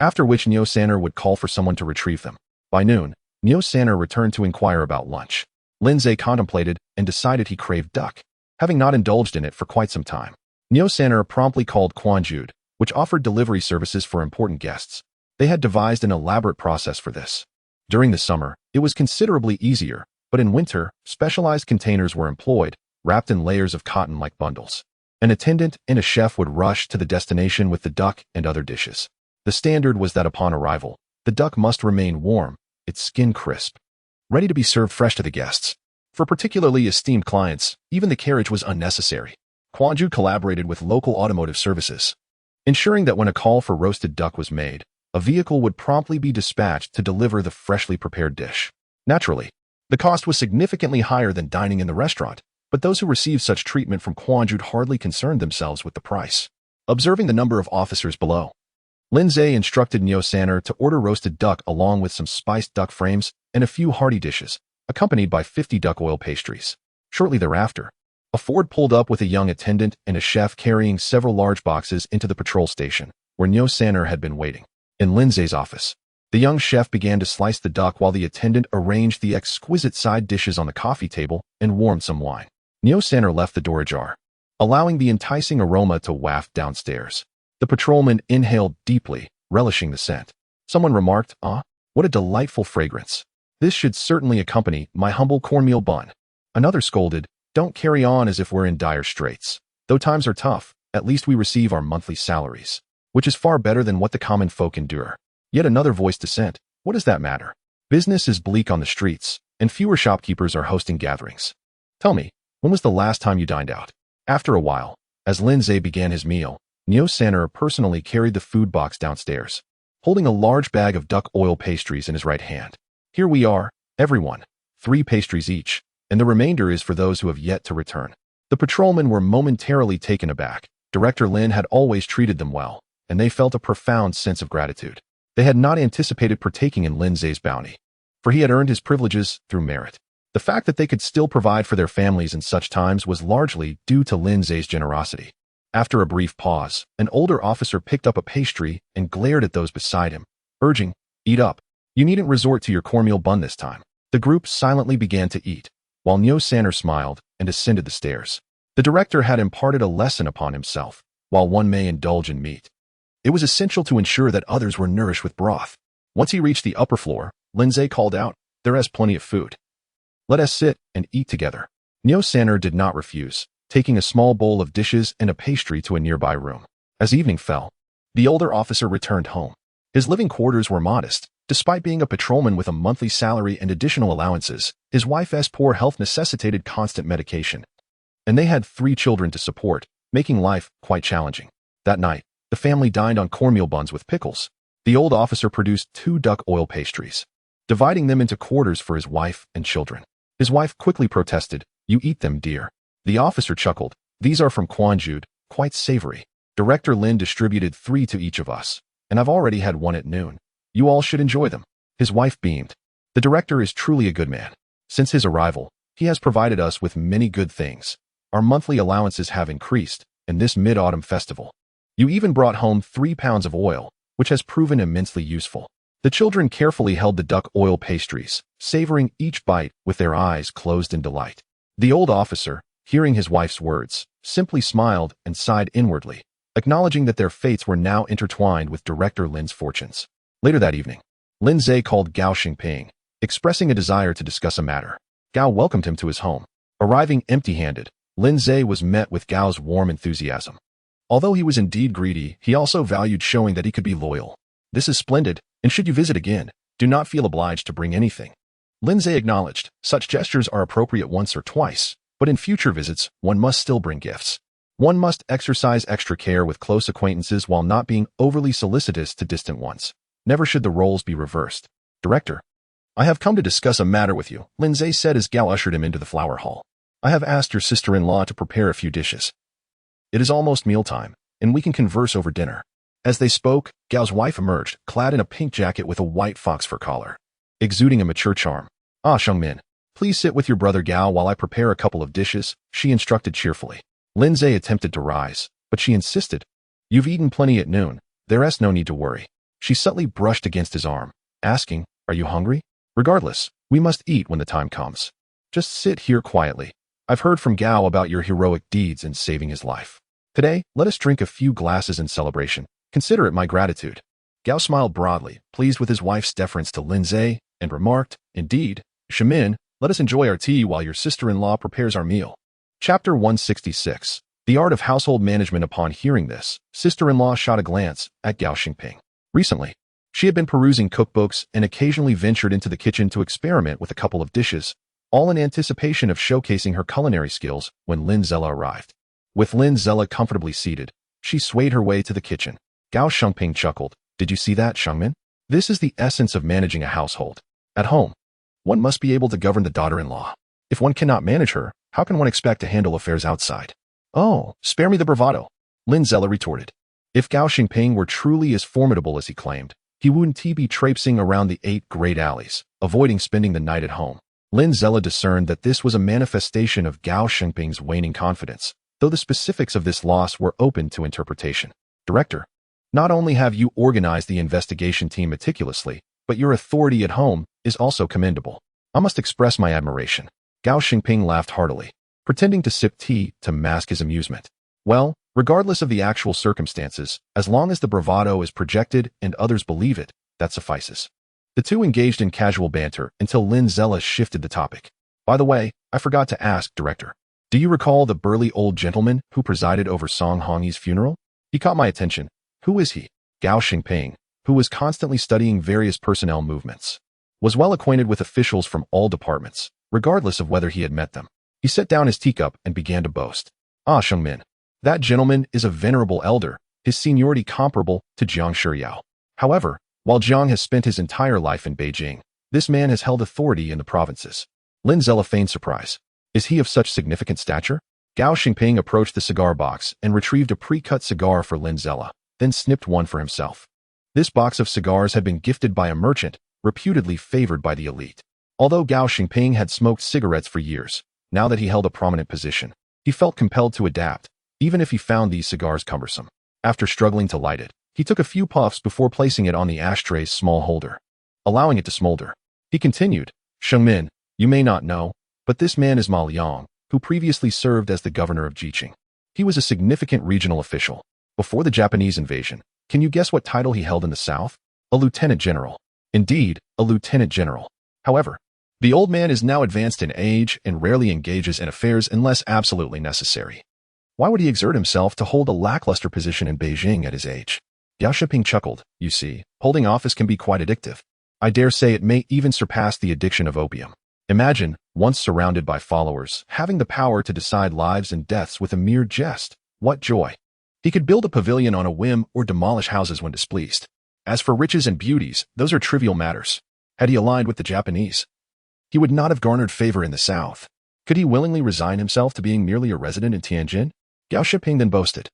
after which Neo Sanner would call for someone to retrieve them. By noon, Neo Sanner returned to inquire about lunch. Lin Zhe contemplated and decided he craved duck, having not indulged in it for quite some time. Neo Sanner promptly called Quan Jude, which offered delivery services for important guests. They had devised an elaborate process for this. During the summer, it was considerably easier, but in winter, specialized containers were employed, wrapped in layers of cotton like bundles. An attendant and a chef would rush to the destination with the duck and other dishes. The standard was that upon arrival, the duck must remain warm, its skin crisp, ready to be served fresh to the guests. For particularly esteemed clients, even the carriage was unnecessary. Quan Jude collaborated with local automotive services, ensuring that when a call for roasted duck was made, a vehicle would promptly be dispatched to deliver the freshly prepared dish. Naturally, the cost was significantly higher than dining in the restaurant, but those who received such treatment from Quan Jude hardly concerned themselves with the price. Observing the number of officers below, Lin Zhe instructed Neo Sanner to order roasted duck along with some spiced duck frames and a few hearty dishes, accompanied by 50 duck oil pastries. Shortly thereafter, a Ford pulled up with a young attendant and a chef carrying several large boxes into the patrol station, where Neo Sanner had been waiting. In Lin Zhe's office, the young chef began to slice the duck while the attendant arranged the exquisite side dishes on the coffee table and warmed some wine. Neo Sanner left the door ajar, allowing the enticing aroma to waft downstairs. The patrolman inhaled deeply, relishing the scent. Someone remarked, What a delightful fragrance. This should certainly accompany my humble cornmeal bun. Another scolded, don't carry on as if we're in dire straits. Though times are tough, at least we receive our monthly salaries, which is far better than what the common folk endure. Yet another voiced dissent, what does that matter? Business is bleak on the streets, and fewer shopkeepers are hosting gatherings. Tell me, when was the last time you dined out? After a while, as Lindsay began his meal, Neo Saner personally carried the food box downstairs, holding a large bag of duck oil pastries in his right hand. Here we are, everyone, 3 pastries each, and the remainder is for those who have yet to return. The patrolmen were momentarily taken aback. Director Lin had always treated them well, and they felt a profound sense of gratitude. They had not anticipated partaking in Lindsay's bounty, for he had earned his privileges through merit. The fact that they could still provide for their families in such times was largely due to Lindsay's generosity. After a brief pause, an older officer picked up a pastry and glared at those beside him, urging, eat up. You needn't resort to your cornmeal bun this time. The group silently began to eat, while Neo Saner smiled and ascended the stairs. The director had imparted a lesson upon himself. While one may indulge in meat, it was essential to ensure that others were nourished with broth. Once he reached the upper floor, Lindsay called out, there is plenty of food. Let us sit and eat together. Neo Saner did not refuse, taking a small bowl of dishes and a pastry to a nearby room. As evening fell, the older officer returned home. His living quarters were modest. Despite being a patrolman with a monthly salary and additional allowances, his wife's poor health necessitated constant medication, and they had 3 children to support, making life quite challenging. That night, the family dined on cornmeal buns with pickles. The old officer produced 2 duck oil pastries, dividing them into quarters for his wife and children. His wife quickly protested, you eat them, dear. The officer chuckled, these are from Quanjude, quite savory. Director Lin distributed 3 to each of us, and I've already had 1 at noon. You all should enjoy them. His wife beamed. The director is truly a good man. Since his arrival, he has provided us with many good things. Our monthly allowances have increased, and this mid-autumn festival, you even brought home 3 pounds of oil, which has proven immensely useful. The children carefully held the duck oil pastries, savoring each bite with their eyes closed in delight. The old officer, hearing his wife's words, simply smiled and sighed inwardly, acknowledging that their fates were now intertwined with Director Lin's fortunes. Later that evening, Lindsay called Gao Xingping, expressing a desire to discuss a matter. Gao welcomed him to his home. Arriving empty-handed, Lindsay was met with Gao's warm enthusiasm. Although he was indeed greedy, he also valued showing that he could be loyal. This is splendid, and should you visit again, do not feel obliged to bring anything. Lindsay acknowledged, such gestures are appropriate once or twice, but in future visits, one must still bring gifts. One must exercise extra care with close acquaintances while not being overly solicitous to distant ones. Never should the roles be reversed. Director, I have come to discuss a matter with you, Lindsay said as Gao ushered him into the flower hall. I have asked your sister-in-law to prepare a few dishes. It is almost mealtime, and we can converse over dinner. As they spoke, Gao's wife emerged, clad in a pink jacket with a white fox fur collar, exuding a mature charm. Ah, Shengmin, please sit with your brother Gao while I prepare a couple of dishes, she instructed cheerfully. Lindsay attempted to rise, but she insisted. You've eaten plenty at noon. There's no need to worry. She subtly brushed against his arm, asking, are you hungry? Regardless, we must eat when the time comes. Just sit here quietly. I've heard from Gao about your heroic deeds in saving his life. Today, let us drink a few glasses in celebration. Consider it my gratitude. Gao smiled broadly, pleased with his wife's deference to Lindsay, and remarked, indeed, Shemin, let us enjoy our tea while your sister-in-law prepares our meal. Chapter 166. The Art of Household Management. Upon hearing this, sister-in-law shot a glance at Gao Xingping. Recently, she had been perusing cookbooks and occasionally ventured into the kitchen to experiment with a couple of dishes, all in anticipation of showcasing her culinary skills when Lin Zella arrived. With Lin Zella comfortably seated, she swayed her way to the kitchen. Gao Xingping chuckled. Did you see that, Shengmin? This is the essence of managing a household. At home, one must be able to govern the daughter-in-law. If one cannot manage her, how can one expect to handle affairs outside? Oh, spare me the bravado, Lin Zella retorted. If Gao Xingping were truly as formidable as he claimed, he wouldn't be traipsing around the 8 great alleys, avoiding spending the night at home. Lin Zella discerned that this was a manifestation of Gao Xingping's waning confidence, though the specifics of this loss were open to interpretation. Director, not only have you organized the investigation team meticulously, but your authority at home is also commendable. I must express my admiration. Gao Xingping laughed heartily, pretending to sip tea to mask his amusement. Well, regardless of the actual circumstances, as long as the bravado is projected and others believe it, that suffices. The two engaged in casual banter until Lin Zella shifted the topic. By the way, I forgot to ask, Director. Do you recall the burly old gentleman who presided over Song Hongyi's funeral? He caught my attention. Who is he? Gao Xingping, who was constantly studying various personnel movements, was well acquainted with officials from all departments, regardless of whether he had met them. He set down his teacup and began to boast. Ah, Shengmin. That gentleman is a venerable elder, his seniority comparable to Jiang Shiyao. However, while Jiang has spent his entire life in Beijing, this man has held authority in the provinces. Lin Zella feigned surprise. Is he of such significant stature? Gao Xingping approached the cigar box and retrieved a pre-cut cigar for Lin Zella, then snipped one for himself. This box of cigars had been gifted by a merchant, reputedly favored by the elite. Although Gao Xingping had smoked cigarettes for years, now that he held a prominent position, he felt compelled to adapt, even if he found these cigars cumbersome. After struggling to light it, he took a few puffs before placing it on the ashtray's small holder, allowing it to smolder. He continued, Shengmin, you may not know, but this man is Ma Liang, who previously served as the governor of Jiqing. He was a significant regional official. Before the Japanese invasion, can you guess what title he held in the south? A lieutenant general. Indeed, a lieutenant general. However, the old man is now advanced in age and rarely engages in affairs unless absolutely necessary. Why would he exert himself to hold a lackluster position in Beijing at his age? Yao Shiping chuckled. You see, holding office can be quite addictive. I dare say it may even surpass the addiction of opium. Imagine, once surrounded by followers, having the power to decide lives and deaths with a mere jest. What joy! He could build a pavilion on a whim or demolish houses when displeased. As for riches and beauties, those are trivial matters. Had he aligned with the Japanese, he would not have garnered favor in the south. Could he willingly resign himself to being merely a resident in Tianjin? Gao Shiping then boasted.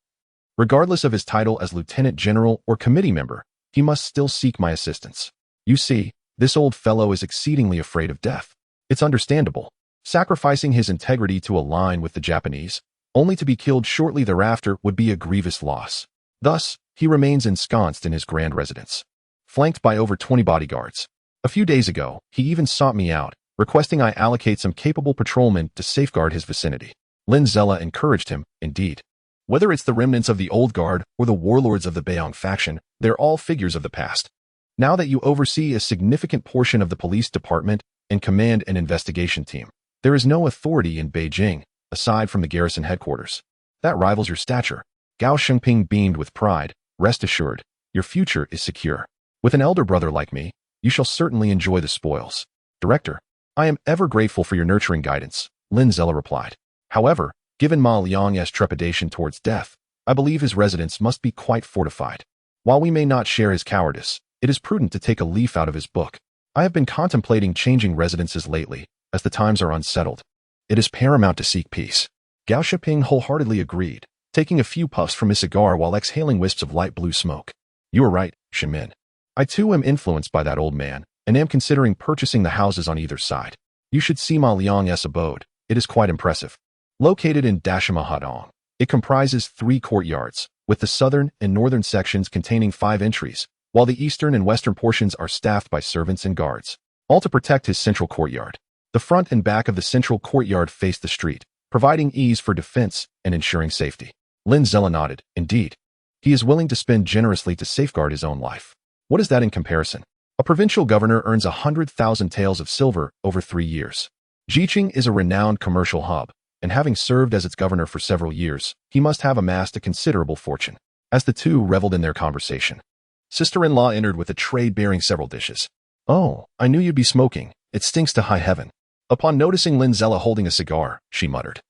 Regardless of his title as lieutenant general or committee member, he must still seek my assistance. You see, this old fellow is exceedingly afraid of death. It's understandable. Sacrificing his integrity to align with the Japanese, only to be killed shortly thereafter, would be a grievous loss. Thus, he remains ensconced in his grand residence, flanked by over 20 bodyguards. A few days ago, he even sought me out, requesting I allocate some capable patrolmen to safeguard his vicinity. Lin Zella encouraged him, indeed. Whether it's the remnants of the old guard or the warlords of the Beiyang faction, they're all figures of the past. Now that you oversee a significant portion of the police department and command an investigation team, there is no authority in Beijing, aside from the garrison headquarters. That rivals your stature. Gao Xingping beamed with pride. Rest assured, your future is secure. With an elder brother like me, you shall certainly enjoy the spoils. Director, I am ever grateful for your nurturing guidance, Lin Zella replied. However, given Ma Liang's trepidation towards death, I believe his residence must be quite fortified. While we may not share his cowardice, it is prudent to take a leaf out of his book. I have been contemplating changing residences lately, as the times are unsettled. It is paramount to seek peace. Gao Shiping wholeheartedly agreed, taking a few puffs from his cigar while exhaling wisps of light blue smoke. You are right, Shimin. I too am influenced by that old man, and am considering purchasing the houses on either side. You should see Ma Liang's abode. It is quite impressive. Located in Dashima Hadong, it comprises 3 courtyards, with the southern and northern sections containing 5 entries, while the eastern and western portions are staffed by servants and guards, all to protect his central courtyard. The front and back of the central courtyard face the street, providing ease for defense and ensuring safety. Lin Zella nodded. Indeed. He is willing to spend generously to safeguard his own life. What is that in comparison? A provincial governor earns 100,000 taels of silver over 3 years. Jiqing is a renowned commercial hub, and having served as its governor for several years, he must have amassed a considerable fortune. As the two reveled in their conversation, sister-in-law entered with a tray bearing several dishes. Oh, I knew you'd be smoking. It stinks to high heaven. Upon noticing Lin Zella holding a cigar, she muttered.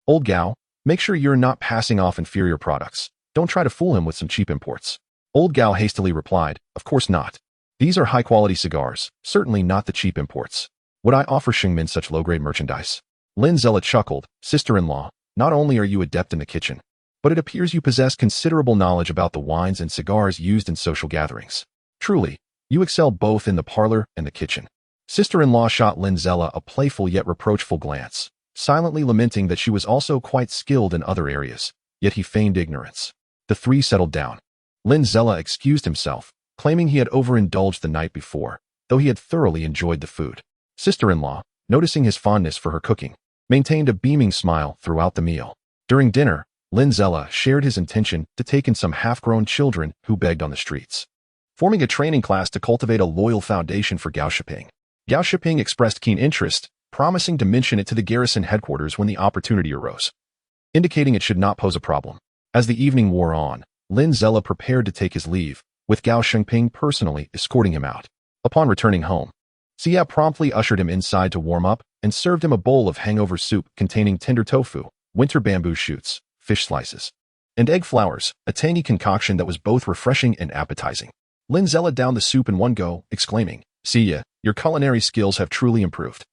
Old Gao, make sure you're not passing off inferior products. Don't try to fool him with some cheap imports. Old Gao hastily replied, of course not. These are high-quality cigars, certainly not the cheap imports. Would I offer Xingmin such low-grade merchandise? Lin Zella chuckled. Sister-in-law, not only are you adept in the kitchen, but it appears you possess considerable knowledge about the wines and cigars used in social gatherings. Truly, you excel both in the parlor and the kitchen. Sister-in-law shot Lin Zella a playful yet reproachful glance, silently lamenting that she was also quite skilled in other areas, yet he feigned ignorance. The 3 settled down. Lin Zella excused himself, claiming he had overindulged the night before, though he had thoroughly enjoyed the food. Sister-in-law, noticing his fondness for her cooking, maintained a beaming smile throughout the meal. During dinner, Lin Zella shared his intention to take in some half-grown children who begged on the streets. forming a training class to cultivate a loyal foundation for Gao Shiping. Gao Shiping expressed keen interest, promising to mention it to the garrison headquarters when the opportunity arose, indicating it should not pose a problem. As the evening wore on, Lin Zella prepared to take his leave, with Gao Shiping personally escorting him out. Upon returning home, Xia promptly ushered him inside to warm up and served him a bowl of hangover soup containing tender tofu, winter bamboo shoots, fish slices, and egg flowers, a tangy concoction that was both refreshing and appetizing. Lin Zella downed the soup in one go, exclaiming, "Xia, your culinary skills have truly improved."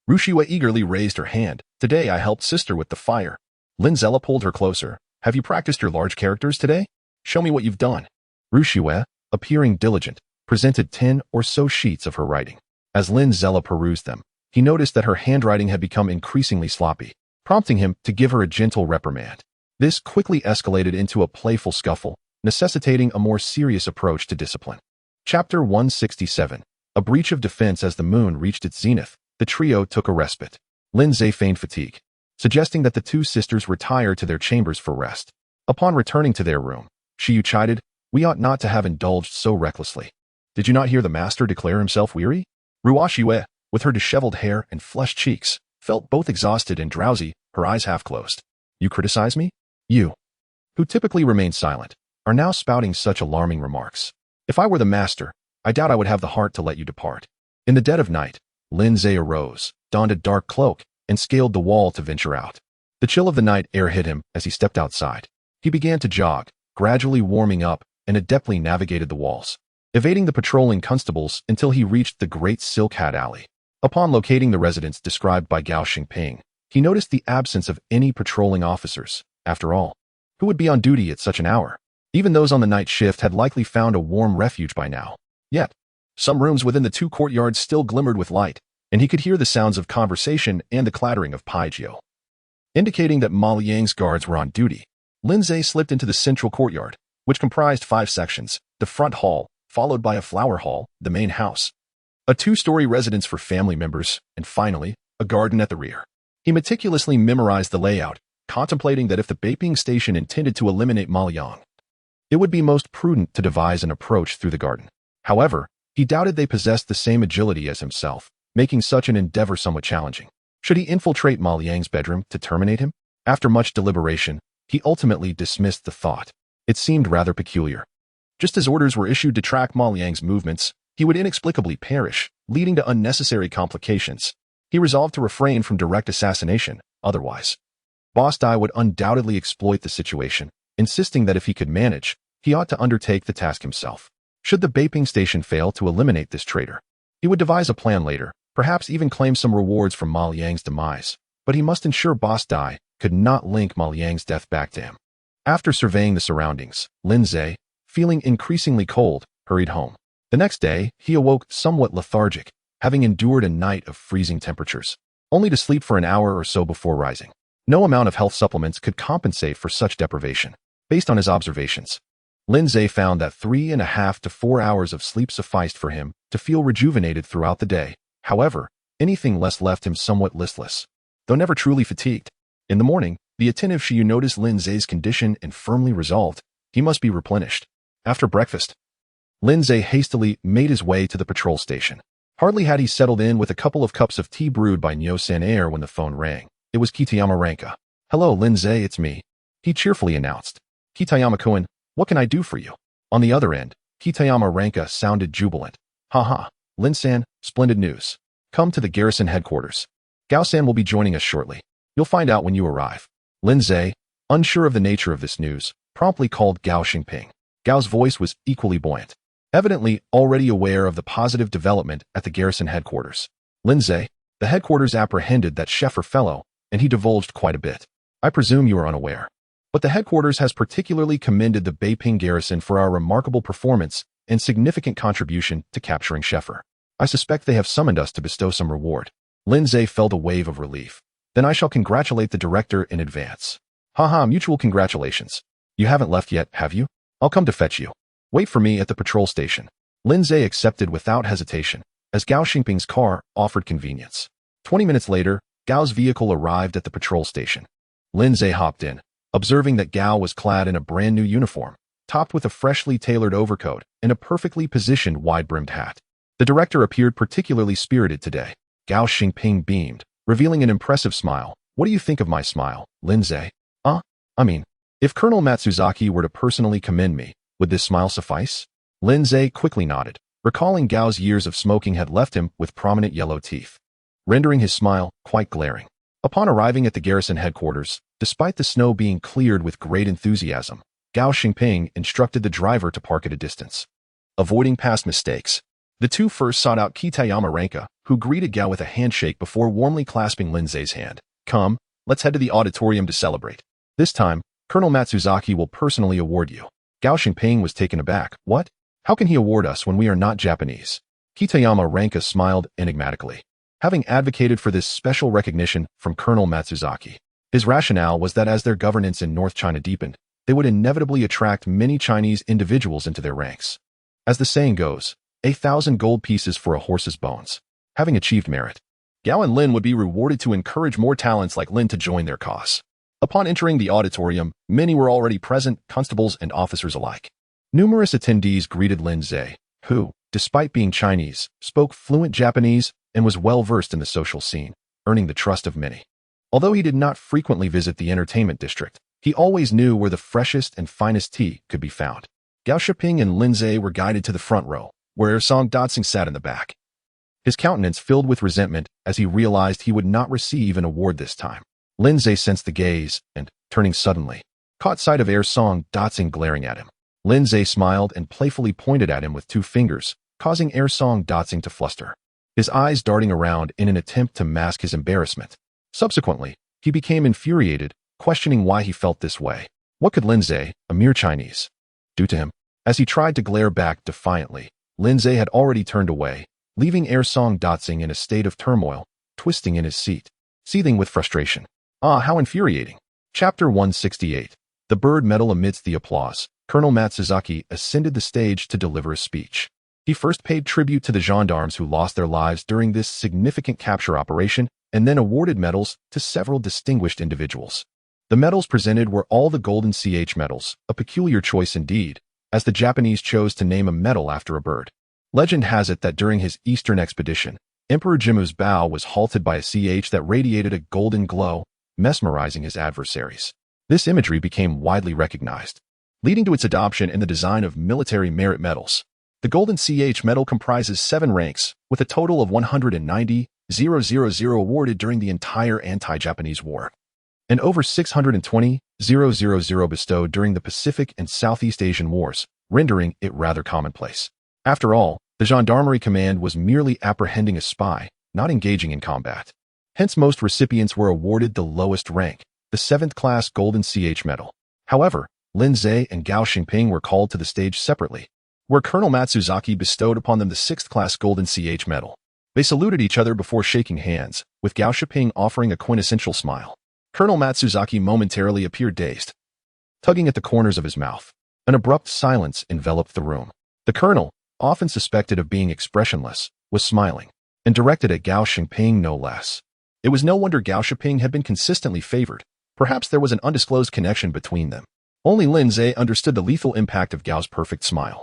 Rushiwa eagerly raised her hand. "Today I helped sister with the fire." Lin Zella pulled her closer. "Have you practiced your large characters today? Show me what you've done." Rushiwa, appearing diligent, presented 10 or so sheets of her writing. As Lin Zella perused them, he noticed that her handwriting had become increasingly sloppy, prompting him to give her a gentle reprimand. This quickly escalated into a playful scuffle, necessitating a more serious approach to discipline. Chapter 167. A breach of defense. As the moon reached its zenith, the trio took a respite. Lin Zhe feigned fatigue, suggesting that the two sisters retire to their chambers for rest. Upon returning to their room, Shiyu chided, "We ought not to have indulged so recklessly. Did you not hear the master declare himself weary?" Ruoxiwe, with her disheveled hair and flushed cheeks, felt both exhausted and drowsy, her eyes half closed. "You criticize me? You, who typically remain silent, are now spouting such alarming remarks. If I were the master, I doubt I would have the heart to let you depart." In the dead of night, Lin Zhe arose, donned a dark cloak, and scaled the wall to venture out. The chill of the night air hit him as he stepped outside. He began to jog, gradually warming up, and adeptly navigated the walls, evading the patrolling constables until he reached the Great Silk Hat Alley. Upon locating the residence described by Gao Shiping, he noticed the absence of any patrolling officers. After all, who would be on duty at such an hour? Even those on the night shift had likely found a warm refuge by now. Yet, some rooms within the two courtyards still glimmered with light, and he could hear the sounds of conversation and the clattering of Paijio, indicating that Ma Liang's guards were on duty. Lin Zhe slipped into the central courtyard, which comprised 5 sections: the front hall, followed by a flower hall, the main house, a 2-story residence for family members, and finally, a garden at the rear. He meticulously memorized the layout, contemplating that if the Beiping Station intended to eliminate Ma Liang, it would be most prudent to devise an approach through the garden. However, he doubted they possessed the same agility as himself, making such an endeavor somewhat challenging. Should he infiltrate Ma Liang's bedroom to terminate him? After much deliberation, he ultimately dismissed the thought. It seemed rather peculiar. Just as orders were issued to track Ma Liang's movements, he would inexplicably perish, leading to unnecessary complications. He resolved to refrain from direct assassination, otherwise Boss Dai would undoubtedly exploit the situation, insisting that if he could manage, he ought to undertake the task himself. Should the Beiping Station fail to eliminate this traitor, he would devise a plan later, perhaps even claim some rewards from Ma Liang's demise, but he must ensure Boss Dai could not link Ma Liang's death back to him. After surveying the surroundings, Lin Zhe, feeling increasingly cold, hurried home. The next day, he awoke somewhat lethargic, having endured a night of freezing temperatures, only to sleep for an hour or so before rising. No amount of health supplements could compensate for such deprivation. Based on his observations, Lin Zhe found that 3.5 to 4 hours of sleep sufficed for him to feel rejuvenated throughout the day. However, anything less left him somewhat listless, though never truly fatigued. In the morning, the attentive Shiyu noticed Lin Zhe's condition and firmly resolved he must be replenished. After breakfast, Lin Zhe hastily made his way to the patrol station. Hardly had he settled in with a couple of cups of tea brewed by Nyo-san Air when the phone rang. It was Kitayama Ranka. "Hello, Lin Zhe, it's me," he cheerfully announced. "Kitayama-kun, what can I do for you?" On the other end, Kitayama Ranka sounded jubilant. "Haha, Lin-san, splendid news. Come to the garrison headquarters. Gao-san will be joining us shortly. You'll find out when you arrive." Lin Zhe, unsure of the nature of this news, promptly called Gao Shiping. Gao's voice was equally buoyant, evidently already aware of the positive development at the garrison headquarters. "Lin Zhe, the headquarters apprehended that Sheffer fellow, and he divulged quite a bit. I presume you are unaware. But the headquarters has particularly commended the Beiping garrison for our remarkable performance and significant contribution to capturing Sheffer. I suspect they have summoned us to bestow some reward." Lin Zhe felt a wave of relief. "Then I shall congratulate the director in advance." "Haha, mutual congratulations. You haven't left yet, have you? I'll come to fetch you. Wait for me at the patrol station." Lin Zhe accepted without hesitation, as Gao Shiping's car offered convenience. 20 minutes later, Gao's vehicle arrived at the patrol station. Lin Zhe hopped in, observing that Gao was clad in a brand new uniform, topped with a freshly tailored overcoat and a perfectly positioned wide-brimmed hat. The director appeared particularly spirited today. Gao Xingping beamed, revealing an impressive smile. What do you think of my smile, Lindsay? If Colonel Matsuzaki were to personally commend me, would this smile suffice? Lindsay quickly nodded, recalling Gao's years of smoking had left him with prominent yellow teeth, rendering his smile quite glaring. Upon arriving at the garrison headquarters, despite the snow being cleared with great enthusiasm, Gao Xingping instructed the driver to park at a distance. Avoiding past mistakes, the two first sought out Kitayama Ranka, who greeted Gao with a handshake before warmly clasping Lindsay's hand. Come, let's head to the auditorium to celebrate. This time, Colonel Matsuzaki will personally award you. Gao Xingping was taken aback. What? How can he award us when we are not Japanese? Kitayama Ranka smiled enigmatically. Having advocated for this special recognition from Colonel Matsuzaki, his rationale was that as their governance in North China deepened, they would inevitably attract many Chinese individuals into their ranks. As the saying goes, 1,000 gold pieces for a horse's bones. Having achieved merit, Gao and Lin would be rewarded to encourage more talents like Lin to join their cause. Upon entering the auditorium, many were already present, constables and officers alike. Numerous attendees greeted Lindsay, who, despite being Chinese, spoke fluent Japanese and was well-versed in the social scene, earning the trust of many. Although he did not frequently visit the entertainment district, he always knew where the freshest and finest tea could be found. Gao Xingping and Lindsay were guided to the front row, where Song Datsing sat in the back. His countenance filled with resentment as he realized he would not receive an award this time. Lindsay sensed the gaze and, turning suddenly, caught sight of Song Datsing glaring at him. Lindsay smiled and playfully pointed at him with 2 fingers, causing Song Datsing to fluster, his eyes darting around in an attempt to mask his embarrassment. Subsequently, he became infuriated, questioning why he felt this way. What could Lindsay, a mere Chinese, do to him? As he tried to glare back defiantly, Lindsay had already turned away, leaving Song Datsing in a state of turmoil, twisting in his seat, seething with frustration. Ah, how infuriating. Chapter 168. The Bird Medal. Amidst the applause, Colonel Matsuzaki ascended the stage to deliver a speech. He first paid tribute to the gendarmes who lost their lives during this significant capture operation and then awarded medals to several distinguished individuals. The medals presented were all the Golden CH medals, a peculiar choice indeed, as the Japanese chose to name a medal after a bird. Legend has it that during his eastern expedition, Emperor Jimu's bow was halted by a CH that radiated a golden glow, mesmerizing his adversaries. This imagery became widely recognized, leading to its adoption in the design of military merit medals. The Golden CH medal comprises 7 ranks, with a total of 190,000 awarded during the entire anti-Japanese war, and over 620,000 bestowed during the Pacific and Southeast Asian wars, rendering it rather commonplace. After all, the Gendarmerie Command was merely apprehending a spy, not engaging in combat. Hence most recipients were awarded the lowest rank, the 7th class Golden CH medal. However, Lindsay and Gao Xingping were called to the stage separately, where Colonel Matsuzaki bestowed upon them the 6th class Golden CH medal. They saluted each other before shaking hands, with Gao Xingping offering a quintessential smile. Colonel Matsuzaki momentarily appeared dazed, tugging at the corners of his mouth. An abrupt silence enveloped the room. The colonel, often suspected of being expressionless, was smiling, and directed at Gao Xingping no less. It was no wonder Gao Xingping had been consistently favored. Perhaps there was an undisclosed connection between them. Only Lindsay understood the lethal impact of Gao's perfect smile.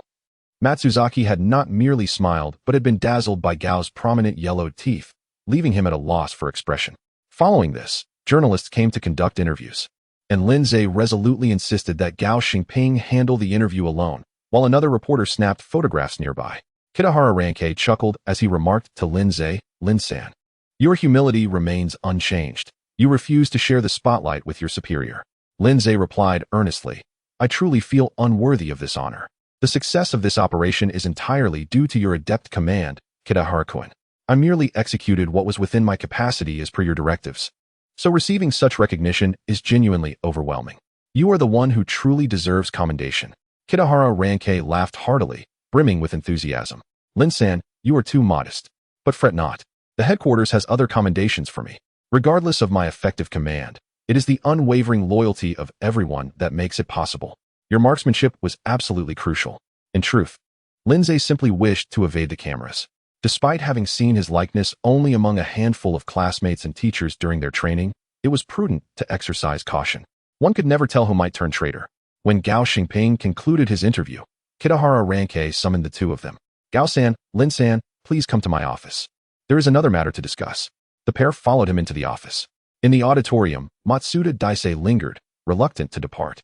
Matsuzaki had not merely smiled, but had been dazzled by Gao's prominent yellow teeth, leaving him at a loss for expression. Following this, journalists came to conduct interviews, and Lindsay resolutely insisted that Gao Xingping handle the interview alone, while another reporter snapped photographs nearby. Kitahara Ranke chuckled as he remarked to Lindsay, "Lin-san, your humility remains unchanged. You refuse to share the spotlight with your superior." Lindsay replied earnestly, "I truly feel unworthy of this honor. The success of this operation is entirely due to your adept command, Kitahara-kun. I merely executed what was within my capacity as per your directives. So receiving such recognition is genuinely overwhelming. You are the one who truly deserves commendation." Kitahara Ranke laughed heartily, brimming with enthusiasm. "Lin-san, you are too modest. But fret not. The headquarters has other commendations for me. Regardless of my effective command, it is the unwavering loyalty of everyone that makes it possible. Your marksmanship was absolutely crucial." In truth, Lindsay simply wished to evade the cameras. Despite having seen his likeness only among a handful of classmates and teachers during their training, it was prudent to exercise caution. One could never tell who might turn traitor. When Gao Xingping concluded his interview, Kitahara Ranke summoned the two of them. Gao-san, Lin-san, please come to my office. There is another matter to discuss. The pair followed him into the office. In the auditorium, Matsuda Daisei lingered, reluctant to depart.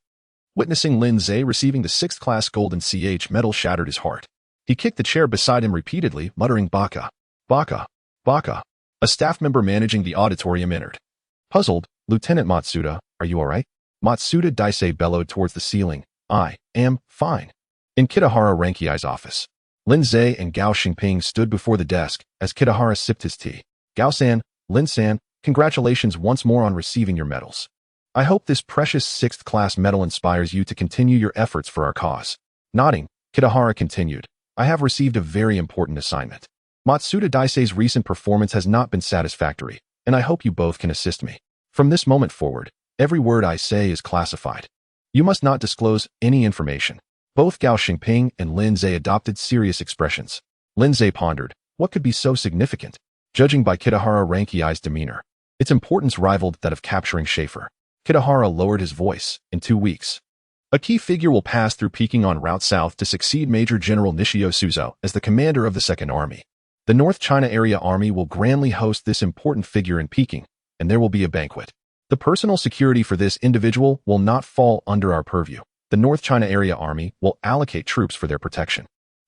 Witnessing Lin Zhe receiving the 6th class golden CH medal shattered his heart. He kicked the chair beside him repeatedly, muttering "Baka, Baka, Baka." A staff member managing the auditorium entered. Puzzled, "Lieutenant Matsuda, are you all right?" Matsuda Daisei bellowed towards the ceiling. "I am fine." In Kitahara Rankei's office, Lin Zhe and Gao Xingping stood before the desk as Kitahara sipped his tea. "Gao-san, Lin-san, congratulations once more on receiving your medals. I hope this precious 6th class medal inspires you to continue your efforts for our cause." Nodding, Kitahara continued, "I have received a very important assignment. Matsuda Daisei's recent performance has not been satisfactory, and I hope you both can assist me. From this moment forward, every word I say is classified. You must not disclose any information." Both Gao Xingping and Lin Zhe adopted serious expressions. Lin Zhe pondered, what could be so significant? Judging by Kitahara Rankei's demeanor, its importance rivaled that of capturing Schaefer. Kitahara lowered his voice. "In 2 weeks, a key figure will pass through Peking en route south to succeed Major General Nishio Suzo as the commander of the Second Army. The North China Area Army will grandly host this important figure in Peking, and there will be a banquet. The personal security for this individual will not fall under our purview. The North China Area Army will allocate troops for their protection.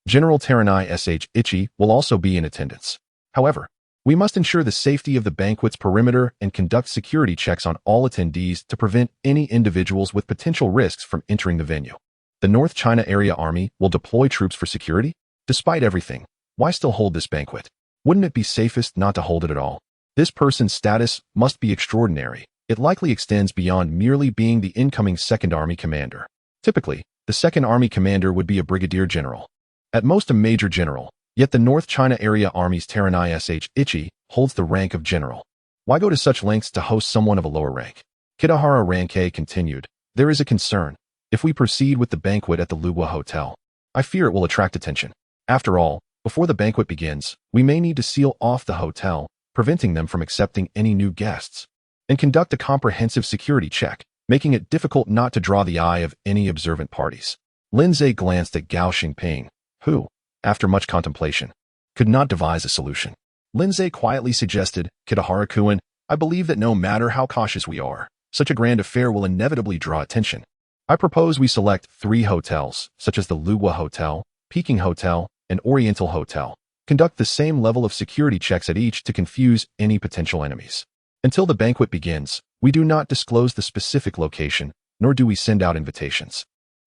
General Teranai Sh. Ichi will also be in attendance. However, we must ensure the safety of the banquet's perimeter and conduct security checks on all attendees to prevent any individuals with potential risks from entering the venue. The North China Area Army will deploy troops for security? Despite everything, why still hold this banquet? Wouldn't it be safest not to hold it at all? This person's status must be extraordinary. It likely extends beyond merely being the incoming Second Army commander. Typically, the Second Army commander would be a brigadier general. At most a major general. Yet the North China Area Army's Teranai Sh. Ichi holds the rank of general. Why go to such lengths to host someone of a lower rank? Kitahara Ranke continued, "There is a concern. If we proceed with the banquet at the Lugua Hotel, I fear it will attract attention. After all, before the banquet begins, we may need to seal off the hotel, preventing them from accepting any new guests, and conduct a comprehensive security check, making it difficult not to draw the eye of any observant parties." Lin Zhe glanced at Gao Xingping, who, after much contemplation, could not devise a solution. Lin Zhe quietly suggested, "Kitahara-kun, I believe that no matter how cautious we are, such a grand affair will inevitably draw attention. I propose we select 3 hotels, such as the Lugua Hotel, Peking Hotel, and Oriental Hotel. Conduct the same level of security checks at each to confuse any potential enemies. Until the banquet begins, we do not disclose the specific location, nor do we send out invitations.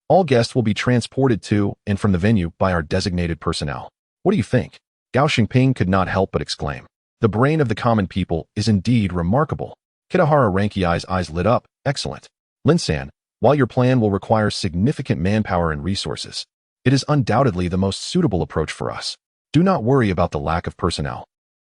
All guests will be transported to and from the venue by our designated personnel. What do you think?" Gao Xingping could not help but exclaim. The brain of the common people is indeed remarkable. Kitahara Rankei's eyes lit up. "Excellent. Lin-san, while your plan will require significant manpower and resources, it is undoubtedly the most suitable approach for us. Do not worry about the lack of personnel.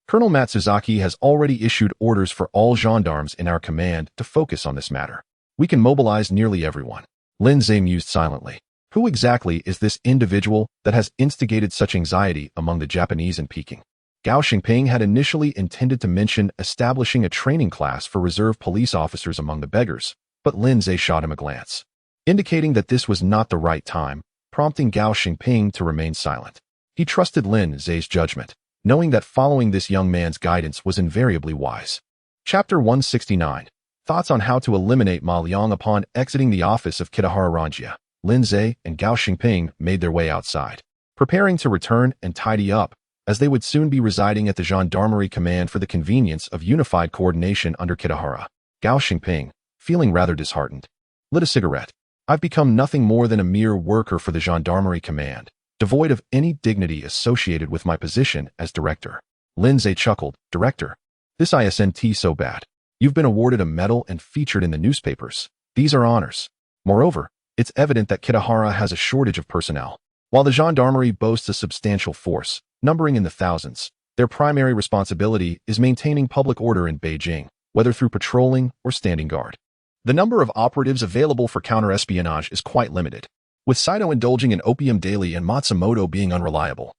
Colonel Matsuzaki has already issued orders for all gendarmes in our command to focus on this matter. We can mobilize nearly everyone." Lin Zhe mused silently. Who exactly is this individual that has instigated such anxiety among the Japanese in Peking? Gao Xingping had initially intended to mention establishing a training class for reserve police officers among the beggars, but Lin Zhe shot him a glance, indicating that this was not the right time, prompting Gao Xingping to remain silent. He trusted Lin Zhe's judgment, knowing that following this young man's guidance was invariably wise. Chapter 169. Thoughts on how to eliminate Ma Liang. Upon exiting the office of Kitahara Ranjia, Lin Zhe and Gao Xingping made their way outside, preparing to return and tidy up, as they would soon be residing at the Gendarmerie Command for the convenience of unified coordination under Kitahara. Gao Xingping, feeling rather disheartened, lit a cigarette. "I've become nothing more than a mere worker for the Gendarmerie Command, devoid of any dignity associated with my position as director." Lin Zhe chuckled. "Director? This isn't so bad. You've been awarded a medal and featured in the newspapers. These are honors. Moreover, it's evident that Kitahara has a shortage of personnel. While the gendarmerie boasts a substantial force, numbering in the thousands, their primary responsibility is maintaining public order in Beijing, whether through patrolling or standing guard. The number of operatives available for counter-espionage is quite limited, with Saito indulging in opium daily and Matsumoto being unreliable.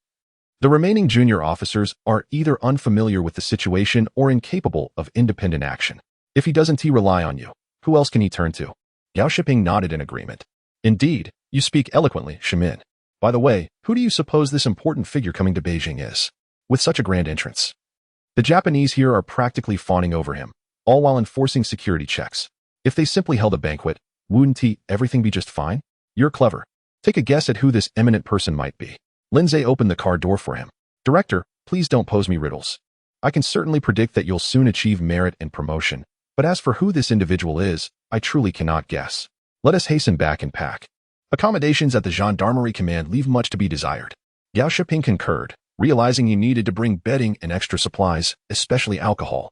The remaining junior officers are either unfamiliar with the situation or incapable of independent action. If he doesn't rely on you, who else can he turn to?" Gao Xingping nodded in agreement. Indeed, you speak eloquently, Shimin. By the way, who do you suppose this important figure coming to Beijing is? With such a grand entrance. The Japanese here are practically fawning over him, all while enforcing security checks. If they simply held a banquet, wouldn't everything be just fine? You're clever. Take a guess at who this eminent person might be. Lindsay opened the car door for him. Director, please don't pose me riddles. I can certainly predict that you'll soon achieve merit and promotion, but as for who this individual is, I truly cannot guess. Let us hasten back and pack. Accommodations at the Gendarmerie Command leave much to be desired. Gao Shiping concurred, realizing he needed to bring bedding and extra supplies, especially alcohol,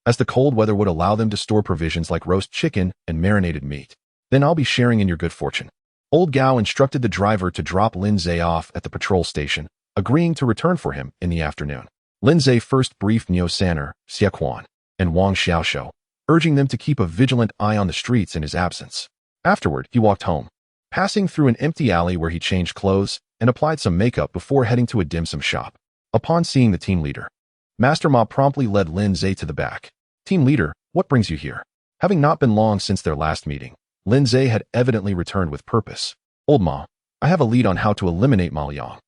as the cold weather would allow them to store provisions like roast chicken and marinated meat. Then I'll be sharing in your good fortune. Old Gao instructed the driver to drop Lindsay off at the patrol station, agreeing to return for him in the afternoon. Lindsay first briefed Niu Sanner, Xie Quan, and Wang Xiaoshou, urging them to keep a vigilant eye on the streets in his absence. Afterward, he walked home, passing through an empty alley where he changed clothes and applied some makeup before heading to a dim sum shop. Upon seeing the team leader, Master Ma promptly led Lindsay to the back. Team leader, what brings you here? Having not been long since their last meeting, Lindsay had evidently returned with purpose. Old Ma, I have a lead on how to eliminate Ma Liang.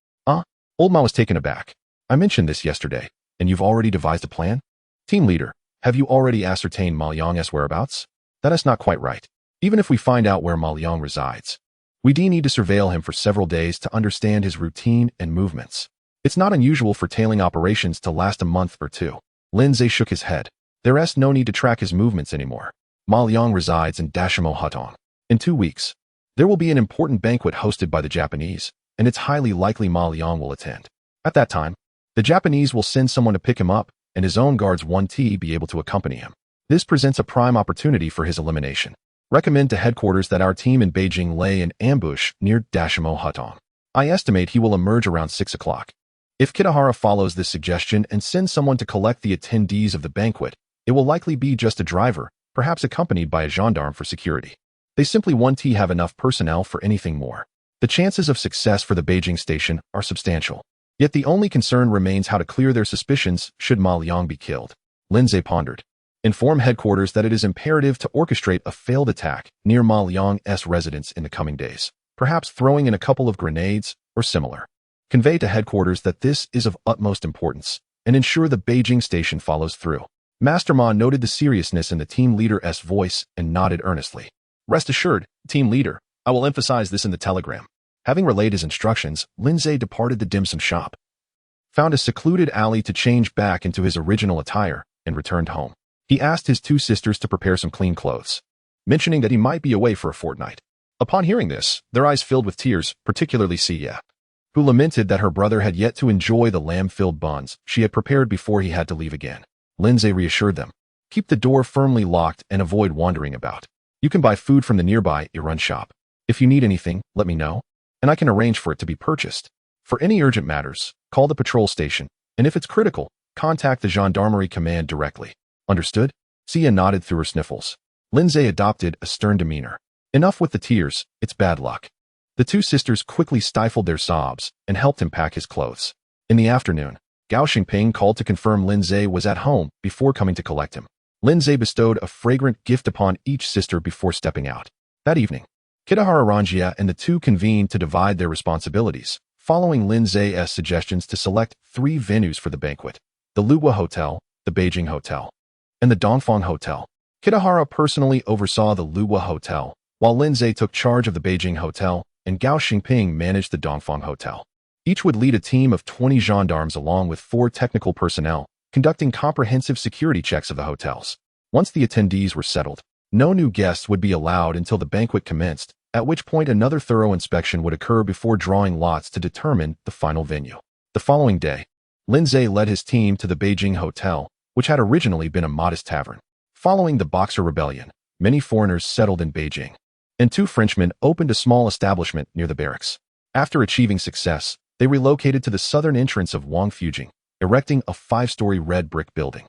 Old Ma was taken aback. I mentioned this yesterday, and you've already devised a plan? Team leader, have you already ascertained Ma Liang's whereabouts? That is not quite right. Even if we find out where Ma Liang resides, we do need to surveil him for several days to understand his routine and movements. It's not unusual for tailing operations to last a month or two. Lindsay shook his head. There's no need to track his movements anymore. Ma Liang resides in Dashimo Hutong. In 2 weeks, there will be an important banquet hosted by the Japanese, and it's highly likely Ma Liang will attend. At that time, the Japanese will send someone to pick him up, and his own guards 1T be able to accompany him. This presents a prime opportunity for his elimination. Recommend to headquarters that our team in Beijing lay in ambush near Dashimo Hutong. I estimate he will emerge around 6 o'clock. If Kitahara follows this suggestion and sends someone to collect the attendees of the banquet, it will likely be just a driver, perhaps accompanied by a gendarme for security. They simply won't have enough personnel for anything more. The chances of success for the Beiping Station are substantial. Yet the only concern remains how to clear their suspicions should Ma Liang be killed. Lindsay pondered. Inform headquarters that it is imperative to orchestrate a failed attack near Ma Liang's residence in the coming days, perhaps throwing in a couple of grenades or similar. Convey to headquarters that this is of utmost importance, and ensure the Beiping Station follows through. Master Ma noted the seriousness in the team leader's voice and nodded earnestly. Rest assured, team leader, I will emphasize this in the telegram. Having relayed his instructions, Lindsay departed the dim sum shop, found a secluded alley to change back into his original attire, and returned home. He asked his 2 sisters to prepare some clean clothes, mentioning that he might be away for a fortnight. Upon hearing this, their eyes filled with tears, particularly Xie, who lamented that her brother had yet to enjoy the lamb-filled buns she had prepared before he had to leave again. Lindsay reassured them. Keep the door firmly locked and avoid wandering about. You can buy food from the nearby Iran shop. If you need anything, let me know, and I can arrange for it to be purchased. For any urgent matters, call the patrol station, and if it's critical, contact the Gendarmerie Command directly. Understood? Xie nodded through her sniffles. Lindsay adopted a stern demeanor. Enough with the tears, it's bad luck. The 2 sisters quickly stifled their sobs and helped him pack his clothes. In the afternoon, Gao Xingping called to confirm Lindsay was at home before coming to collect him. Lindsay bestowed a fragrant gift upon each sister before stepping out. That evening, Kitahara Ranjia and the 2 convened to divide their responsibilities, following Lindsay's suggestions to select 3 venues for the banquet: the Luwa Hotel, the Beijing Hotel, and the Dongfang Hotel. Kitahara personally oversaw the Luwa Hotel, while Lindsay took charge of the Beijing Hotel, and Gao Xingping managed the Dongfang Hotel. Each would lead a team of 20 gendarmes along with 4 technical personnel, conducting comprehensive security checks of the hotels. Once the attendees were settled, no new guests would be allowed until the banquet commenced, at which point another thorough inspection would occur before drawing lots to determine the final venue. The following day, Lindsay led his team to the Beijing Hotel, which had originally been a modest tavern. Following the Boxer Rebellion, many foreigners settled in Beijing, and 2 Frenchmen opened a small establishment near the barracks. After achieving success, they relocated to the southern entrance of Wangfujing, erecting a 5-story red brick building.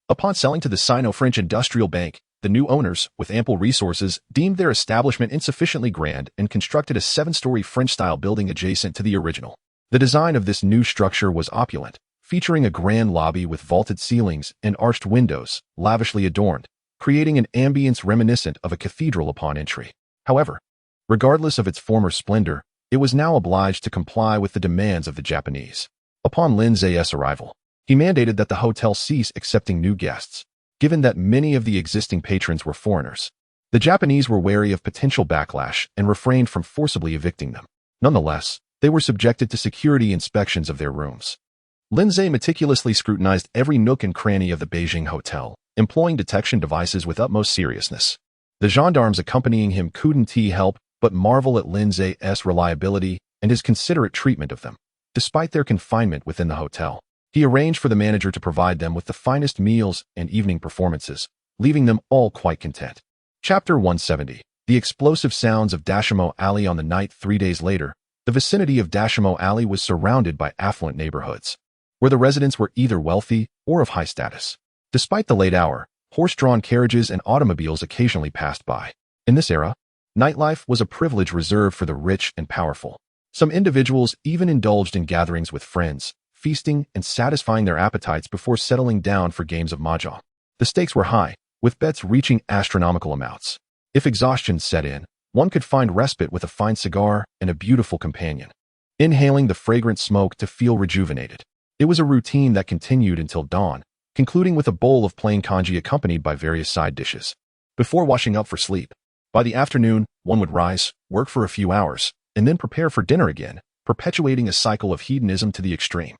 Upon selling to the Sino-French Industrial Bank, the new owners, with ample resources, deemed their establishment insufficiently grand and constructed a 7-story French-style building adjacent to the original. The design of this new structure was opulent, featuring a grand lobby with vaulted ceilings and arched windows, lavishly adorned, creating an ambience reminiscent of a cathedral upon entry. However, Regardless of its former splendor, it was now obliged to comply with the demands of the Japanese. Upon Lin Zay's arrival, he mandated that the hotel cease accepting new guests, given that many of the existing patrons were foreigners. The Japanese were wary of potential backlash and refrained from forcibly evicting them. Nonetheless, they were subjected to security inspections of their rooms. Lin Zay meticulously scrutinized every nook and cranny of the Beijing hotel, employing detection devices with utmost seriousness. The gendarmes accompanying him couldn't help but marvel at Lin Zay's reliability and his considerate treatment of them. Despite their confinement within the hotel, he arranged for the manager to provide them with the finest meals and evening performances, leaving them all quite content. Chapter 170. The explosive sounds of Dashimo Alley. On the night 3 days later, the vicinity of Dashimo Alley was surrounded by affluent neighborhoods, where the residents were either wealthy or of high status. Despite the late hour, horse-drawn carriages and automobiles occasionally passed by. In this era, nightlife was a privilege reserved for the rich and powerful. Some individuals even indulged in gatherings with friends, feasting and satisfying their appetites before settling down for games of mahjong. The stakes were high, with bets reaching astronomical amounts. If exhaustion set in, one could find respite with a fine cigar and a beautiful companion, inhaling the fragrant smoke to feel rejuvenated. It was a routine that continued until dawn, concluding with a bowl of plain congee accompanied by various side dishes. Before washing up for sleep, by the afternoon, one would rise, work for a few hours, and then prepare for dinner again, perpetuating a cycle of hedonism to the extreme.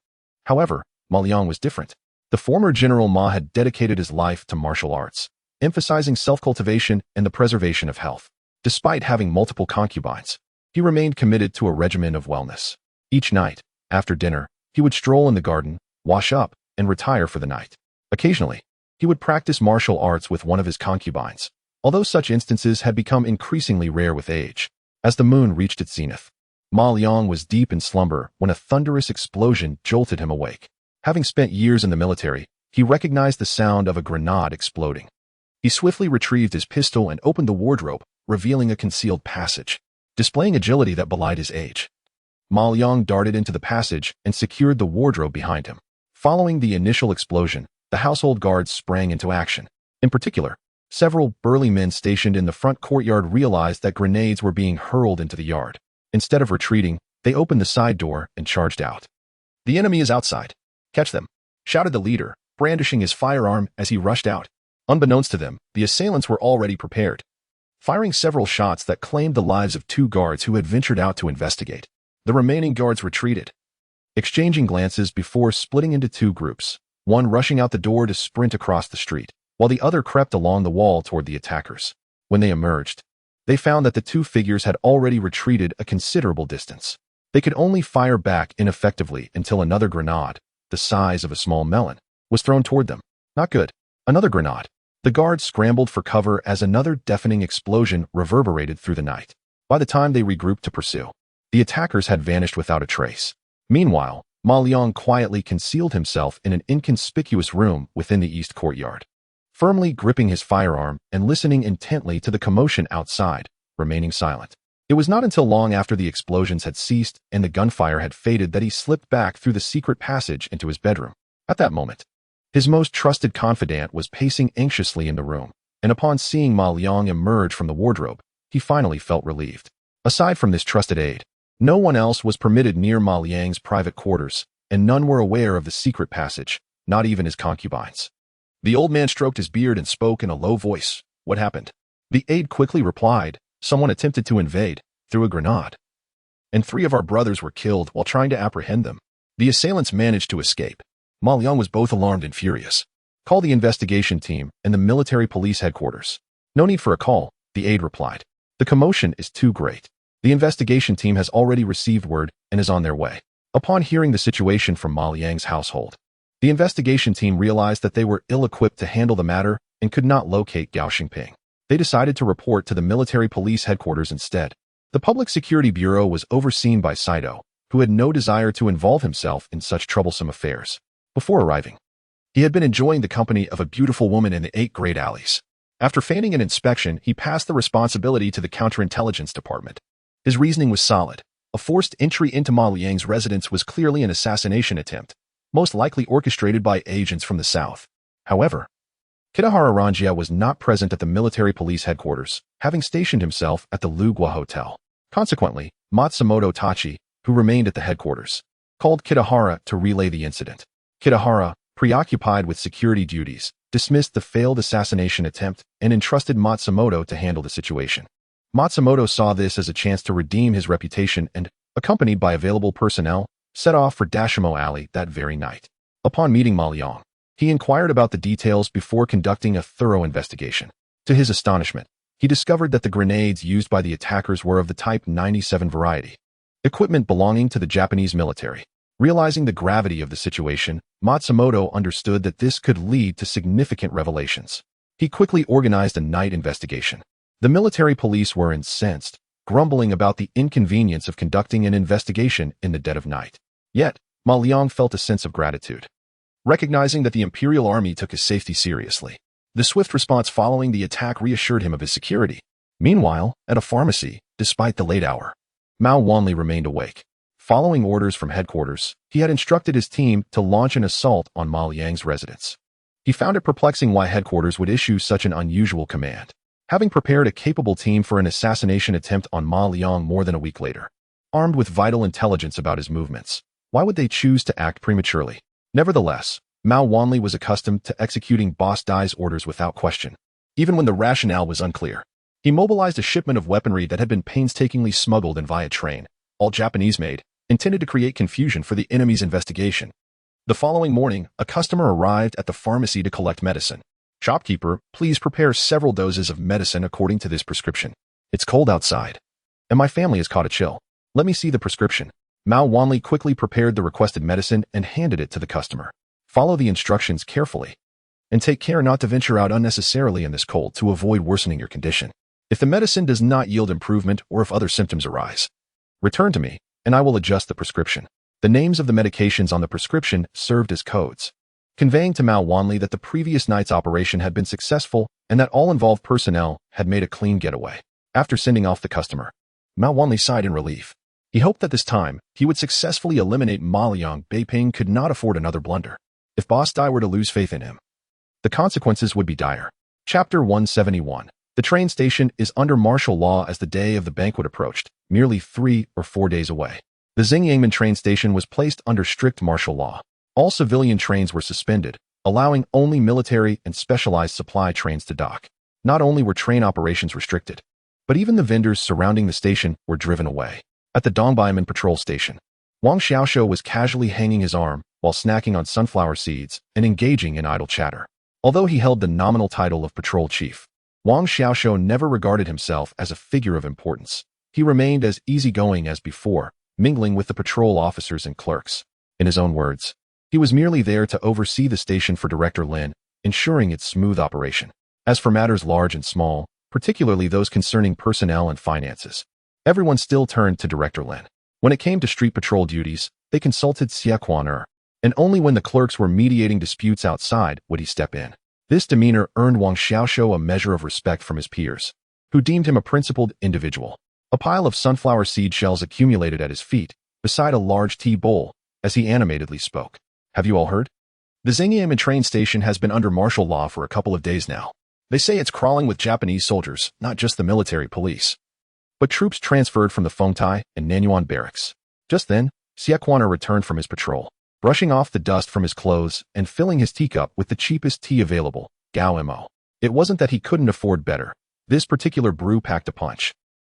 However, Ma Liang was different. The former General Ma had dedicated his life to martial arts, emphasizing self-cultivation and the preservation of health. Despite having multiple concubines, he remained committed to a regimen of wellness. Each night, after dinner, he would stroll in the garden, wash up, and retire for the night. Occasionally, he would practice martial arts with one of his concubines, although such instances had become increasingly rare with age. As the moon reached its zenith, Ma Liang was deep in slumber when a thunderous explosion jolted him awake. Having spent years in the military, he recognized the sound of a grenade exploding. He swiftly retrieved his pistol and opened the wardrobe, revealing a concealed passage. Displaying agility that belied his age, Ma Liang darted into the passage and secured the wardrobe behind him. Following the initial explosion, the household guards sprang into action. In particular, several burly men stationed in the front courtyard realized that grenades were being hurled into the yard. Instead of retreating, they opened the side door and charged out. "The enemy is outside. Catch them," shouted the leader, brandishing his firearm as he rushed out. Unbeknownst to them, the assailants were already prepared, firing several shots that claimed the lives of 2 guards who had ventured out to investigate. The remaining guards retreated, exchanging glances before splitting into 2 groups, one rushing out the door to sprint across the street, while the other crept along the wall toward the attackers. When they emerged, they found that the 2 figures had already retreated a considerable distance. They could only fire back ineffectively until another grenade, the size of a small melon, was thrown toward them. Not good. Another grenade. The guards scrambled for cover as another deafening explosion reverberated through the night. By the time they regrouped to pursue, the attackers had vanished without a trace. Meanwhile, Ma Liang quietly concealed himself in an inconspicuous room within the east courtyard, firmly gripping his firearm and listening intently to the commotion outside, remaining silent. It was not until long after the explosions had ceased and the gunfire had faded that he slipped back through the secret passage into his bedroom. At that moment, his most trusted confidant was pacing anxiously in the room, and upon seeing Ma Liang emerge from the wardrobe, he finally felt relieved. Aside from this trusted aide, no one else was permitted near Ma Liang's private quarters, and none were aware of the secret passage, not even his concubines. The old man stroked his beard and spoke in a low voice. "What happened?" The aide quickly replied, "Someone attempted to invade, threw a grenade, and 3 of our brothers were killed while trying to apprehend them. The assailants managed to escape." Ma Liang was both alarmed and furious. "Call the investigation team and the military police headquarters." "No need for a call," the aide replied. "The commotion is too great. The investigation team has already received word and is on their way." Upon hearing the situation from Ma Liang's household, the investigation team realized that they were ill-equipped to handle the matter and could not locate Gao Xingping. They decided to report to the military police headquarters instead. The Public Security Bureau was overseen by Saito, who had no desire to involve himself in such troublesome affairs. Before arriving, he had been enjoying the company of a beautiful woman in the 8 great alleys. After feigning an inspection, he passed the responsibility to the counterintelligence department. His reasoning was solid. A forced entry into Ma Liang's residence was clearly an assassination attempt, most likely orchestrated by agents from the south. However, Kitahara Ranjia was not present at the military police headquarters, having stationed himself at the Lugua Hotel. Consequently, Matsumoto Tachi, who remained at the headquarters, called Kitahara to relay the incident. Kitahara, preoccupied with security duties, dismissed the failed assassination attempt and entrusted Matsumoto to handle the situation. Matsumoto saw this as a chance to redeem his reputation and, accompanied by available personnel, set off for Dashimo Alley that very night. Upon meeting Ma Liang, he inquired about the details before conducting a thorough investigation. To his astonishment, he discovered that the grenades used by the attackers were of the Type 97 variety, equipment belonging to the Japanese military. Realizing the gravity of the situation, Matsumoto understood that this could lead to significant revelations. He quickly organized a night investigation. The military police were incensed, grumbling about the inconvenience of conducting an investigation in the dead of night. Yet, Ma Liang felt a sense of gratitude, recognizing that the Imperial Army took his safety seriously. The swift response following the attack reassured him of his security. Meanwhile, at a pharmacy, despite the late hour, Mao Wanli remained awake. Following orders from headquarters, he had instructed his team to launch an assault on Ma Liang's residence. He found it perplexing why headquarters would issue such an unusual command, having prepared a capable team for an assassination attempt on Ma Liang more than a week later. Armed with vital intelligence about his movements, why would they choose to act prematurely? Nevertheless, Mao Wanli was accustomed to executing Boss Dai's orders without question, even when the rationale was unclear. He mobilized a shipment of weaponry that had been painstakingly smuggled in via train, all Japanese-made, intended to create confusion for the enemy's investigation. The following morning, a customer arrived at the pharmacy to collect medicine. "Shopkeeper, please prepare several doses of medicine according to this prescription. It's cold outside, and my family has caught a chill. Let me see the prescription." Mao Wanli quickly prepared the requested medicine and handed it to the customer. "Follow the instructions carefully, and take care not to venture out unnecessarily in this cold to avoid worsening your condition. If the medicine does not yield improvement or if other symptoms arise, return to me, and I will adjust the prescription." The names of the medications on the prescription served as codes, conveying to Mao Wanli that the previous night's operation had been successful and that all involved personnel had made a clean getaway. After sending off the customer, Mao Wanli sighed in relief. He hoped that this time, he would successfully eliminate Ma Liang. Beiping could not afford another blunder. If Boss Dai were to lose faith in him, the consequences would be dire. Chapter 171. The train station is under martial law as the day of the banquet approached, merely 3 or 4 days away. The Xingyangmen train station was placed under strict martial law. All civilian trains were suspended, allowing only military and specialized supply trains to dock. Not only were train operations restricted, but even the vendors surrounding the station were driven away. At the Dongbeiman patrol station, Wang Xiaoshou was casually hanging his arm while snacking on sunflower seeds and engaging in idle chatter. Although he held the nominal title of patrol chief, Wang Xiaoshou never regarded himself as a figure of importance. He remained as easygoing as before, mingling with the patrol officers and clerks. In his own words, he was merely there to oversee the station for Director Lin, ensuring its smooth operation. As for matters large and small, particularly those concerning personnel and finances, everyone still turned to Director Lin. When it came to street patrol duties, they consulted Xie Quan, and only when the clerks were mediating disputes outside would he step in. This demeanor earned Wang Xiaoshou a measure of respect from his peers, who deemed him a principled individual. A pile of sunflower seed shells accumulated at his feet, beside a large tea bowl, as he animatedly spoke. "Have you all heard? The Xingyangmen train station has been under martial law for a couple of days now. They say it's crawling with Japanese soldiers, not just the military police, but troops transferred from the Fengtai and Nanyuan barracks." Just then, Xie Quan returned from his patrol, brushing off the dust from his clothes and filling his teacup with the cheapest tea available, Gao Mo. It wasn't that he couldn't afford better. This particular brew packed a punch.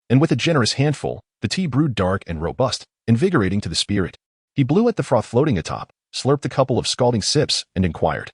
And with a generous handful, the tea brewed dark and robust, invigorating to the spirit. He blew at the froth floating atop, slurped a couple of scalding sips, and inquired,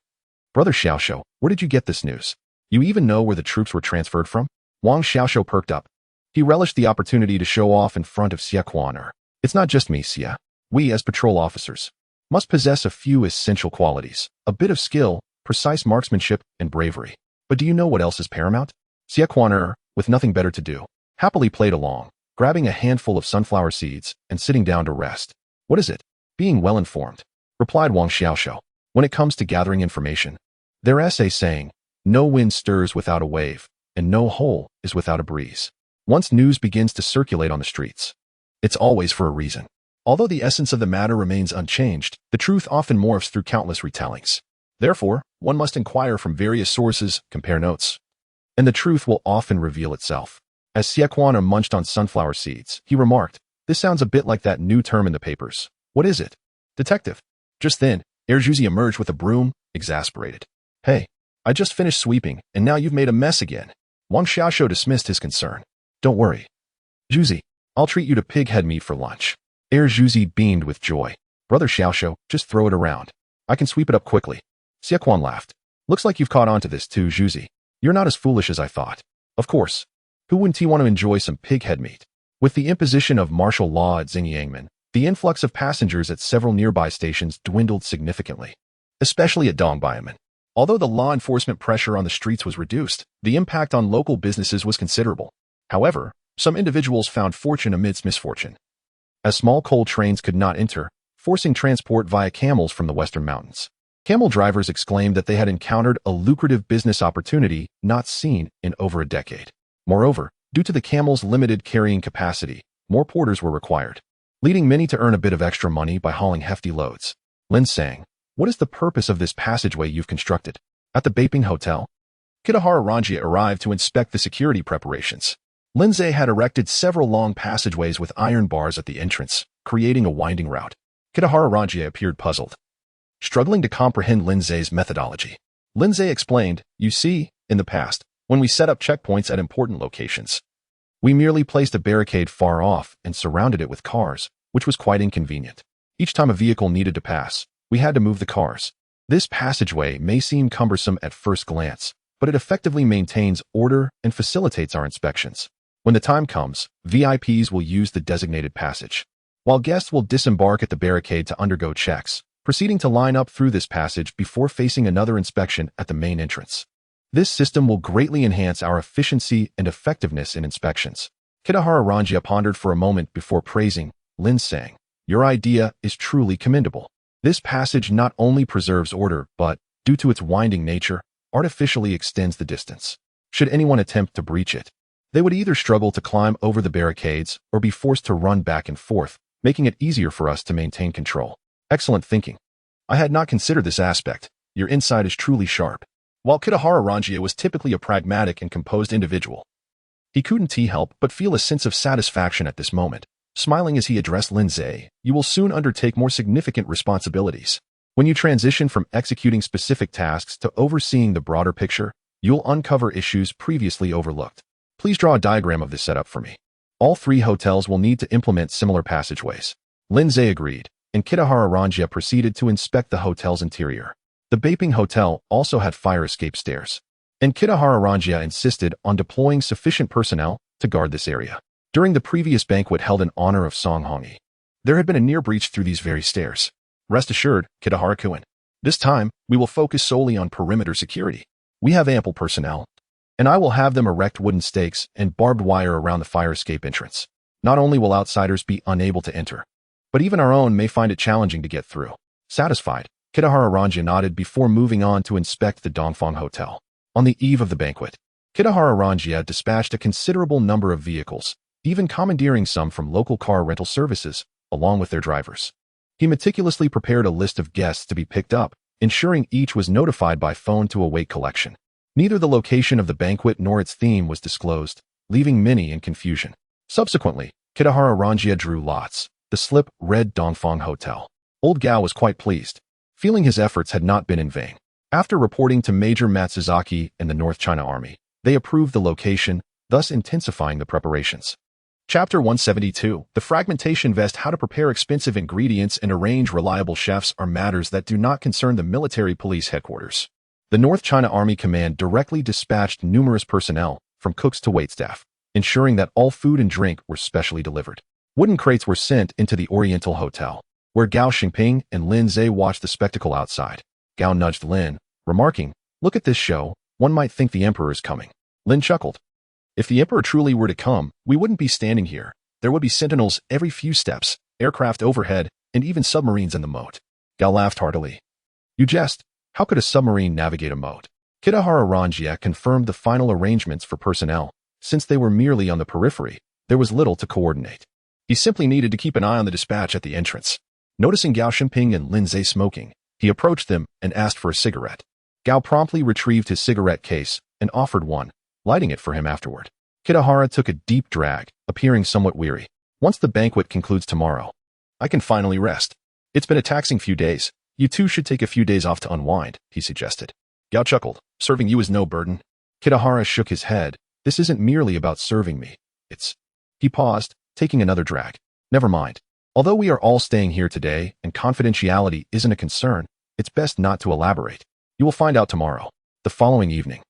"Brother Xiaoshou, where did you get this news? You even know where the troops were transferred from?" Wang Xiaoshou perked up. He relished the opportunity to show off in front of Xie Quan. "It's not just me, Xie. We, as patrol officers, must possess a few essential qualities, a bit of skill, precise marksmanship, and bravery. But do you know what else is paramount?" Xie Quan, with nothing better to do, happily played along, grabbing a handful of sunflower seeds and sitting down to rest. "What is it?" "Being well informed," replied Wang Xiaoshou. "When it comes to gathering information, there's a saying, no wind stirs without a wave, and no hole is without a breeze. Once news begins to circulate on the streets, it's always for a reason. Although the essence of the matter remains unchanged, the truth often morphs through countless retellings. Therefore, one must inquire from various sources, compare notes, and the truth will often reveal itself. As Xiaquan munched on sunflower seeds, he remarked, "This sounds a bit like that new term in the papers. What is it?" "Detective." Just then, Erjuzi emerged with a broom, exasperated. "Hey, I just finished sweeping, and now you've made a mess again." Wang Xiaoshu dismissed his concern. "Don't worry, Juzi, I'll treat you to pig head meat for lunch." Erjuzi beamed with joy. "Brother Xiaoshu, just throw it around. I can sweep it up quickly." Xiaquan laughed. "Looks like you've caught on to this too, Juzi. You're not as foolish as I thought. Of course. Who wouldn't want to enjoy some pig head meat?" With the imposition of martial law at Xinjiangmen, the influx of passengers at several nearby stations dwindled significantly, especially at Dongbiamen. Although the law enforcement pressure on the streets was reduced, the impact on local businesses was considerable. However, some individuals found fortune amidst misfortune, as small coal trains could not enter, forcing transport via camels from the western mountains. Camel drivers exclaimed that they had encountered a lucrative business opportunity not seen in over a decade. Moreover, due to the camels' limited carrying capacity, more porters were required, leading many to earn a bit of extra money by hauling hefty loads. Lin sang, "What is the purpose of this passageway you've constructed?" At the Beiping Hotel, Kitahara Ranjia arrived to inspect the security preparations. Lindsay had erected several long passageways with iron bars at the entrance, creating a winding route. Kitahara Ranjia appeared puzzled, struggling to comprehend Lindsay's methodology. Lindsay explained, "You see, in the past, when we set up checkpoints at important locations, we merely placed a barricade far off and surrounded it with cars, which was quite inconvenient. Each time a vehicle needed to pass, we had to move the cars. This passageway may seem cumbersome at first glance, but it effectively maintains order and facilitates our inspections. When the time comes, VIPs will use the designated passage, while guests will disembark at the barricade to undergo checks, proceeding to line up through this passage before facing another inspection at the main entrance. This system will greatly enhance our efficiency and effectiveness in inspections." Kitahara Ranjia pondered for a moment before praising. Lin sang, "Your idea is truly commendable. This passage not only preserves order, but, due to its winding nature, artificially extends the distance. Should anyone attempt to breach it, they would either struggle to climb over the barricades or be forced to run back and forth, making it easier for us to maintain control." "Excellent thinking. I had not considered this aspect. Your insight is truly sharp." While Kitahara Ranjia was typically a pragmatic and composed individual, he couldn't help but feel a sense of satisfaction at this moment. Smiling as he addressed Lindsay, "You will soon undertake more significant responsibilities. When you transition from executing specific tasks to overseeing the broader picture, you'll uncover issues previously overlooked. Please draw a diagram of this setup for me." All three hotels will need to implement similar passageways. Lindsay agreed, and Kitahara Ranjia proceeded to inspect the hotel's interior. The Beiping Hotel also had fire escape stairs, and Kitahara Ranjia insisted on deploying sufficient personnel to guard this area. During the previous banquet held in honor of Song Hongyi, there had been a near breach through these very stairs. "Rest assured, Kitahara-kun, this time we will focus solely on perimeter security. We have ample personnel, and I will have them erect wooden stakes and barbed wire around the fire escape entrance. Not only will outsiders be unable to enter, but even our own may find it challenging to get through." Satisfied, Kitahara Ranjia nodded before moving on to inspect the Dongfang Hotel. On the eve of the banquet, Kitahara Ranjia dispatched a considerable number of vehicles, even commandeering some from local car rental services, along with their drivers. He meticulously prepared a list of guests to be picked up, ensuring each was notified by phone to await collection. Neither the location of the banquet nor its theme was disclosed, leaving many in confusion. Subsequently, Kitahara Ranjia drew lots. The slip read Dongfang Hotel. Old Gao was quite pleased, feeling his efforts had not been in vain. After reporting to Major Matsuzaki and the North China Army, they approved the location, thus intensifying the preparations. Chapter 172, The Fragmentation Vest. How to prepare expensive ingredients and arrange reliable chefs are matters that do not concern the military police headquarters. The North China Army Command directly dispatched numerous personnel, from cooks to waitstaff, ensuring that all food and drink were specially delivered. Wooden crates were sent into the Oriental Hotel, where Gao Xingping and Lin Zhe watched the spectacle outside. Gao nudged Lin, remarking, "Look at this show, one might think the emperor is coming." Lin chuckled. "If the emperor truly were to come, we wouldn't be standing here. There would be sentinels every few steps, aircraft overhead, and even submarines in the moat." Gao laughed heartily. "You jest. How could a submarine navigate a moat?" Kitahara Ranjia confirmed the final arrangements for personnel. Since they were merely on the periphery, there was little to coordinate. He simply needed to keep an eye on the dispatch at the entrance. Noticing Gao Xingping and Lin Zhe smoking, He approached them and asked for a cigarette. Gao promptly retrieved his cigarette case and offered one, lighting it for him afterward. Kitahara took a deep drag, appearing somewhat weary. Once the banquet concludes tomorrow, I can finally rest. It's been a taxing few days. You two should take a few days off to unwind, he suggested. Gao chuckled. Serving you is no burden. Kitahara shook his head. This isn't merely about serving me. It's... He paused, taking another drag. Never mind. Although we are all staying here today and confidentiality isn't a concern, it's best not to elaborate. You will find out tomorrow. The following evening,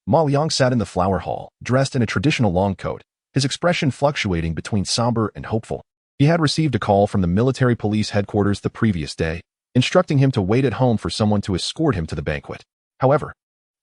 Ma Liang sat in the flower hall, dressed in a traditional long coat, his expression fluctuating between somber and hopeful. He had received a call from the military police headquarters the previous day, instructing him to wait at home for someone to escort him to the banquet. However,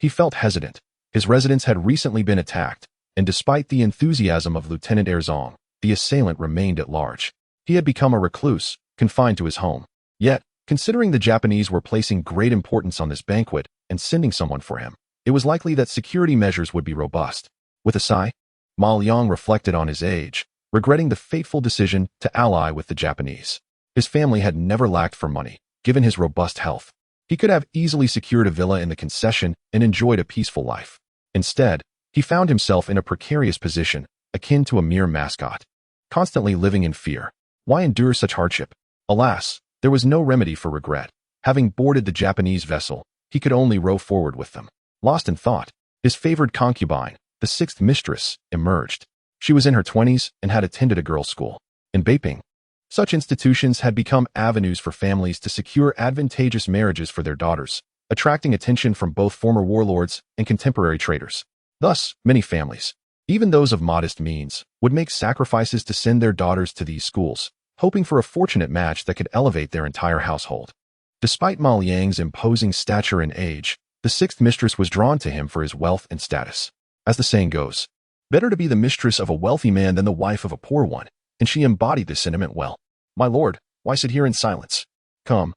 he felt hesitant. His residence had recently been attacked, and despite the enthusiasm of Lieutenant Erzong, the assailant remained at large. He had become a recluse, confined to his home. Yet, considering the Japanese were placing great importance on this banquet and sending someone for him, it was likely that security measures would be robust. With a sigh, Ma Liang reflected on his age, regretting the fateful decision to ally with the Japanese. His family had never lacked for money, given his robust health. He could have easily secured a villa in the concession and enjoyed a peaceful life. Instead, he found himself in a precarious position, akin to a mere mascot, constantly living in fear. Why endure such hardship? Alas, there was no remedy for regret. Having boarded the Japanese vessel, he could only row forward with them. Lost in thought, his favored concubine, the sixth mistress, emerged. She was in her 20s and had attended a girls' school. In Beiping, such institutions had become avenues for families to secure advantageous marriages for their daughters, attracting attention from both former warlords and contemporary traitors. Thus, many families, even those of modest means, would make sacrifices to send their daughters to these schools, hoping for a fortunate match that could elevate their entire household. Despite Ma Liang's imposing stature and age, the sixth mistress was drawn to him for his wealth and status. As the saying goes, better to be the mistress of a wealthy man than the wife of a poor one, and she embodied this sentiment well. My lord, why sit here in silence? Come.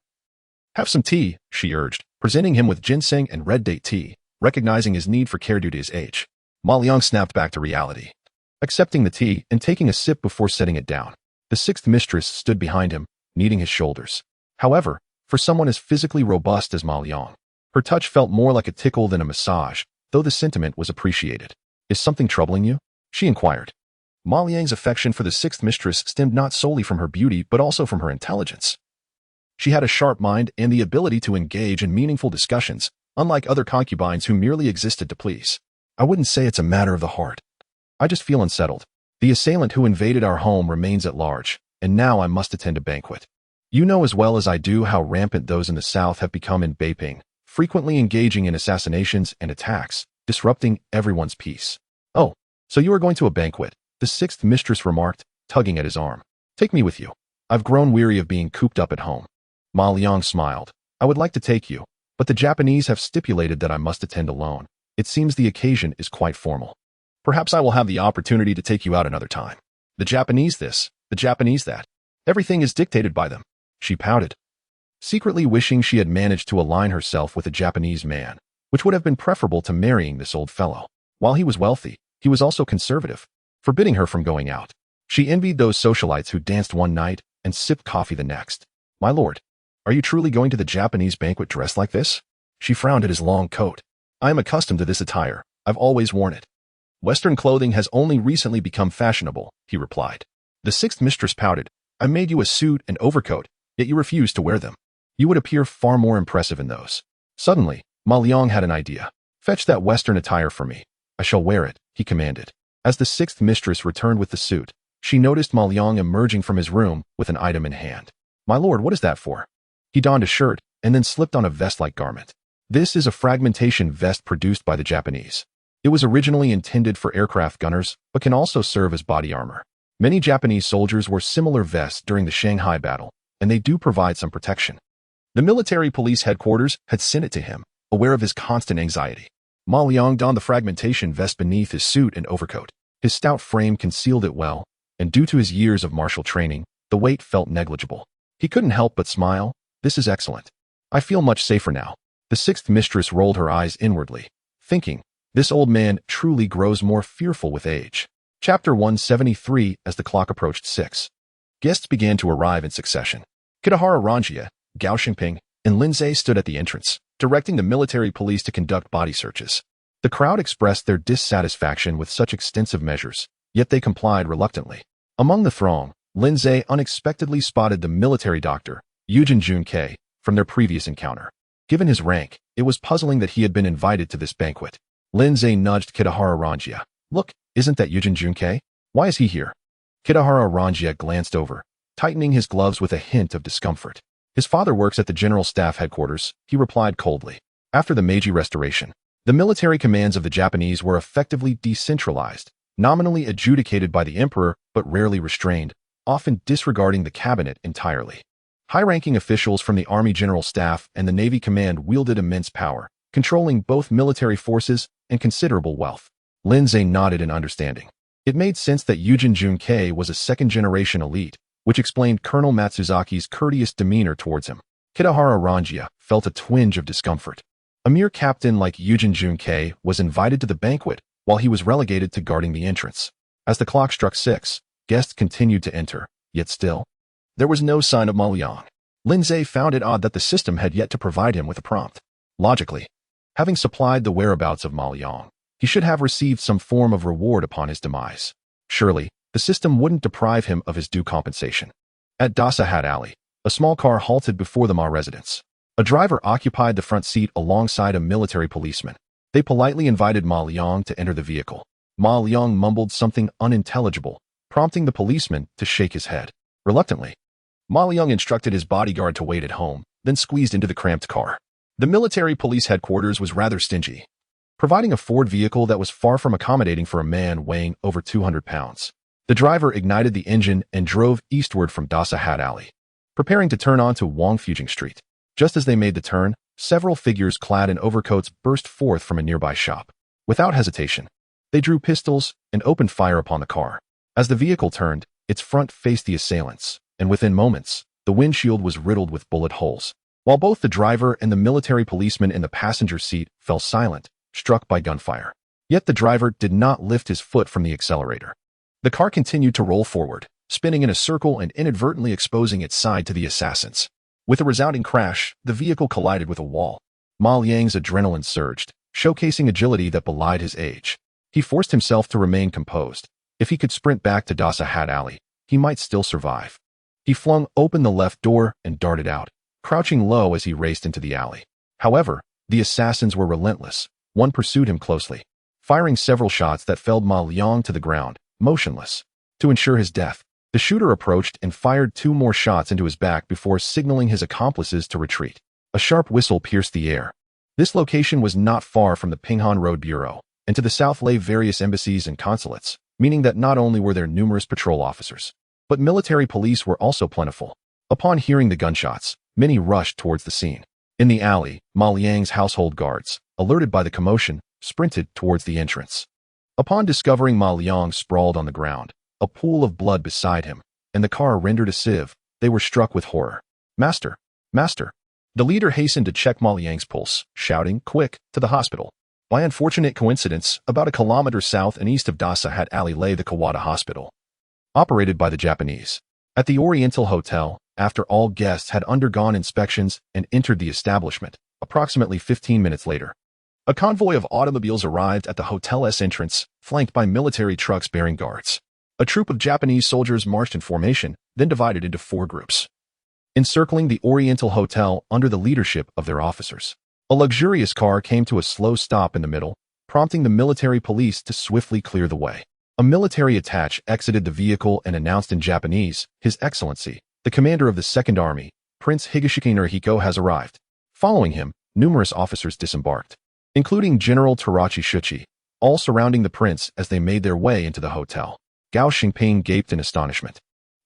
Have some tea, she urged, presenting him with ginseng and red date tea, recognizing his need for care due to his age. Ma Liang snapped back to reality, accepting the tea and taking a sip before setting it down. The sixth mistress stood behind him, kneading his shoulders. However, for someone as physically robust as Ma Liang, her touch felt more like a tickle than a massage, though the sentiment was appreciated. Is something troubling you? She inquired. Ma Liang's affection for the sixth mistress stemmed not solely from her beauty but also from her intelligence. She had a sharp mind and the ability to engage in meaningful discussions, unlike other concubines who merely existed to please. I wouldn't say it's a matter of the heart. I just feel unsettled. The assailant who invaded our home remains at large, and now I must attend a banquet. You know as well as I do how rampant those in the south have become in Beiping, frequently engaging in assassinations and attacks, disrupting everyone's peace. Oh, so you are going to a banquet, the sixth mistress remarked, tugging at his arm. Take me with you. I've grown weary of being cooped up at home. Ma Liang smiled. I would like to take you, but the Japanese have stipulated that I must attend alone. It seems the occasion is quite formal. Perhaps I will have the opportunity to take you out another time. The Japanese this, the Japanese that. Everything is dictated by them. She pouted, secretly wishing she had managed to align herself with a Japanese man, which would have been preferable to marrying this old fellow. While he was wealthy, he was also conservative, forbidding her from going out. She envied those socialites who danced one night and sipped coffee the next. My lord, are you truly going to the Japanese banquet dressed like this? She frowned at his long coat. I am accustomed to this attire. I've always worn it. Western clothing has only recently become fashionable, he replied. The sixth mistress pouted. I made you a suit and overcoat, yet you refuse to wear them. You would appear far more impressive in those. Suddenly, Ma Liang had an idea. Fetch that Western attire for me. I shall wear it, he commanded. As the sixth mistress returned with the suit, she noticed Ma Liang emerging from his room with an item in hand. My lord, what is that for? He donned a shirt and then slipped on a vest-like garment. This is a fragmentation vest produced by the Japanese. It was originally intended for aircraft gunners, but can also serve as body armor. Many Japanese soldiers wore similar vests during the Shanghai battle, and they do provide some protection. The military police headquarters had sent it to him, aware of his constant anxiety. Ma Liang donned the fragmentation vest beneath his suit and overcoat. His stout frame concealed it well, and due to his years of martial training, the weight felt negligible. He couldn't help but smile. This is excellent. I feel much safer now. The sixth mistress rolled her eyes inwardly, thinking, this old man truly grows more fearful with age. Chapter 173. As the clock approached 6, guests began to arrive in succession. Kitahara Ranjia, Gao Xingping, and Lindsay stood at the entrance, directing the military police to conduct body searches. The crowd expressed their dissatisfaction with such extensive measures, yet they complied reluctantly. Among the throng, Lindsay unexpectedly spotted the military doctor, Eugene Junke, from their previous encounter. Given his rank, it was puzzling that he had been invited to this banquet. Lindsay nudged Kitahara Rangia. "Look, isn't that Eugene Junke? Why is he here?" Kitahara Rangia glanced over, tightening his gloves with a hint of discomfort. "His father works at the General Staff Headquarters," he replied coldly. After the Meiji Restoration, the military commands of the Japanese were effectively decentralized, nominally adjudicated by the emperor but rarely restrained, often disregarding the cabinet entirely. High-ranking officials from the Army General Staff and the Navy Command wielded immense power, controlling both military forces and considerable wealth. Lindsay nodded in understanding. It made sense that Eugene Junke was a second-generation elite, which explained Colonel Matsuzaki's courteous demeanor towards him. Kitahara Rangia felt a twinge of discomfort. A mere captain like Eugene Junke was invited to the banquet while he was relegated to guarding the entrance. As the clock struck 6, guests continued to enter, yet still, there was no sign of Ma Liang. Lindsay found it odd that the system had yet to provide him with a prompt. Logically, having supplied the whereabouts of Ma Liang, he should have received some form of reward upon his demise. Surely, the system wouldn't deprive him of his due compensation. At Dasa Hat Alley, a small car halted before the Ma residence. A driver occupied the front seat alongside a military policeman. They politely invited Ma Liang to enter the vehicle. Ma Liang mumbled something unintelligible, prompting the policeman to shake his head. Reluctantly, Ma Liang instructed his bodyguard to wait at home, then squeezed into the cramped car. The military police headquarters was rather stingy, providing a Ford vehicle that was far from accommodating for a man weighing over 200 pounds. The driver ignited the engine and drove eastward from Dasa Hat Alley, preparing to turn onto Wangfujing Street. Just as they made the turn, several figures clad in overcoats burst forth from a nearby shop. Without hesitation, they drew pistols and opened fire upon the car. As the vehicle turned, its front faced the assailants, and within moments, the windshield was riddled with bullet holes. While both the driver and the military policeman in the passenger seat fell silent, struck by gunfire. Yet the driver did not lift his foot from the accelerator. The car continued to roll forward, spinning in a circle and inadvertently exposing its side to the assassins. With a resounding crash, the vehicle collided with a wall. Ma Liang's adrenaline surged, showcasing agility that belied his age. He forced himself to remain composed. If he could sprint back to Dasa Hat Alley, he might still survive. He flung open the left door and darted out, crouching low as he raced into the alley. However, the assassins were relentless. One pursued him closely, firing several shots that felled Ma Liang to the ground, motionless. To ensure his death, the shooter approached and fired 2 more shots into his back before signaling his accomplices to retreat. A sharp whistle pierced the air. This location was not far from the Pinghan Road Bureau, and to the south lay various embassies and consulates, meaning that not only were there numerous patrol officers, but military police were also plentiful. Upon hearing the gunshots, many rushed towards the scene. In the alley, Ma Liang's household guards, alerted by the commotion, sprinted towards the entrance. Upon discovering Ma Liang sprawled on the ground, a pool of blood beside him, and the car rendered a sieve, they were struck with horror. "Master! Master!" The leader hastened to check Ma Liang's pulse, shouting, "Quick, to the hospital." By unfortunate coincidence, about a kilometer south and east of Dasa Hat Alley lay the Kawada Hospital, operated by the Japanese. At the Oriental Hotel, after all guests had undergone inspections and entered the establishment, approximately 15 minutes later, a convoy of automobiles arrived at the hotel's entrance, flanked by military trucks bearing guards. A troop of Japanese soldiers marched in formation, then divided into 4 groups, encircling the Oriental Hotel under the leadership of their officers. A luxurious car came to a slow stop in the middle, prompting the military police to swiftly clear the way. A military attaché exited the vehicle and announced in Japanese, "His Excellency, the commander of the Second Army, Prince Higashiki Narihiko, has arrived." Following him, numerous officers disembarked, including General Terachi Shuchi, all surrounding the prince as they made their way into the hotel. Gao Xingping gaped in astonishment.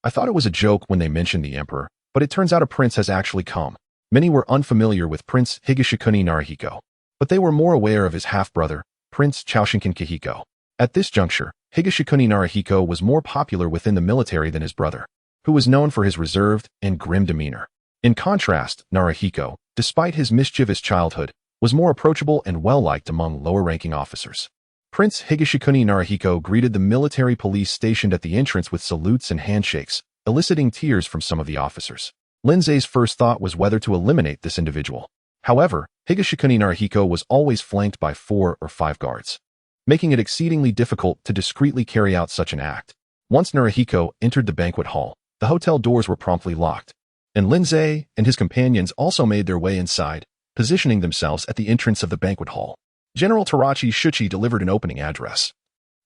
"I thought it was a joke when they mentioned the emperor, but it turns out a prince has actually come." Many were unfamiliar with Prince Higashikuni Narihiko, but they were more aware of his half-brother, Prince Chaoshinkan Kihiko. At this juncture, Higashikuni Narihiko was more popular within the military than his brother, who was known for his reserved and grim demeanor. In contrast, Narihiko, despite his mischievous childhood, was more approachable and well-liked among lower-ranking officers. Prince Higashikuni Narihiko greeted the military police stationed at the entrance with salutes and handshakes, eliciting tears from some of the officers. Lindsay's first thought was whether to eliminate this individual. However, Higashikuni Narihiko was always flanked by 4 or 5 guards, making it exceedingly difficult to discreetly carry out such an act. Once Narihiko entered the banquet hall, the hotel doors were promptly locked, and Lindsay and his companions also made their way inside, positioning themselves at the entrance of the banquet hall. General Tarachi Shuchi delivered an opening address,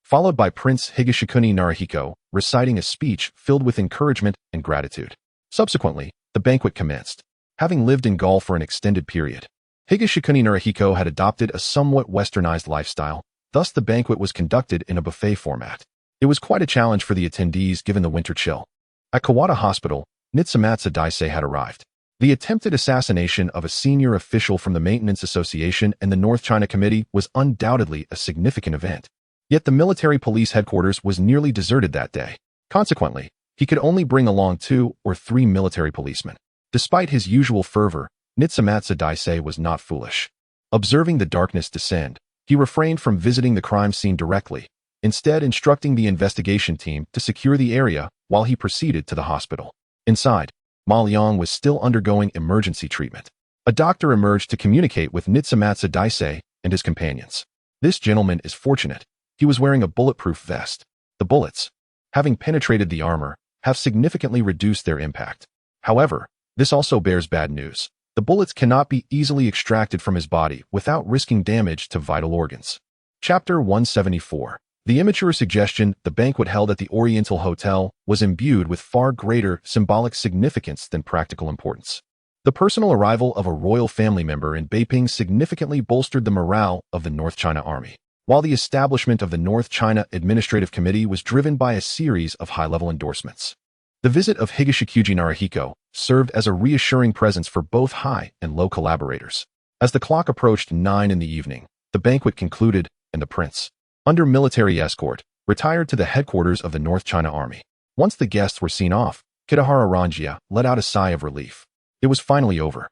followed by Prince Higashikuni Narihiko reciting a speech filled with encouragement and gratitude. Subsequently, the banquet commenced. Having lived in Gaul for an extended period, Higashikuni Narihiko had adopted a somewhat westernized lifestyle, thus the banquet was conducted in a buffet format. It was quite a challenge for the attendees given the winter chill. At Kawada Hospital, Nitsumatsu Daisei had arrived. The attempted assassination of a senior official from the Maintenance Association and the North China Committee was undoubtedly a significant event. Yet the military police headquarters was nearly deserted that day. Consequently, he could only bring along 2 or 3 military policemen. Despite his usual fervor, Nitsumatsu Daisei was not foolish. Observing the darkness descend, he refrained from visiting the crime scene directly, instead instructing the investigation team to secure the area while he proceeded to the hospital. Inside, Ma Liang was still undergoing emergency treatment. A doctor emerged to communicate with Nitsumatsu Daisei and his companions. This gentleman is fortunate. He was wearing a bulletproof vest. The bullets, having penetrated the armor, have significantly reduced their impact. However, this also bears bad news. The bullets cannot be easily extracted from his body without risking damage to vital organs. Chapter 174. The immature suggestion the banquet held at the Oriental Hotel was imbued with far greater symbolic significance than practical importance. The personal arrival of a royal family member in Beiping significantly bolstered the morale of the North China Army, while the establishment of the North China Administrative Committee was driven by a series of high-level endorsements. The visit of Higashikuji Narihiko served as a reassuring presence for both high and low collaborators. As the clock approached 9 in the evening, the banquet concluded, and the prince, under military escort, retired to the headquarters of the North China Army. Once the guests were seen off, Kitahara Ranjia let out a sigh of relief. It was finally over.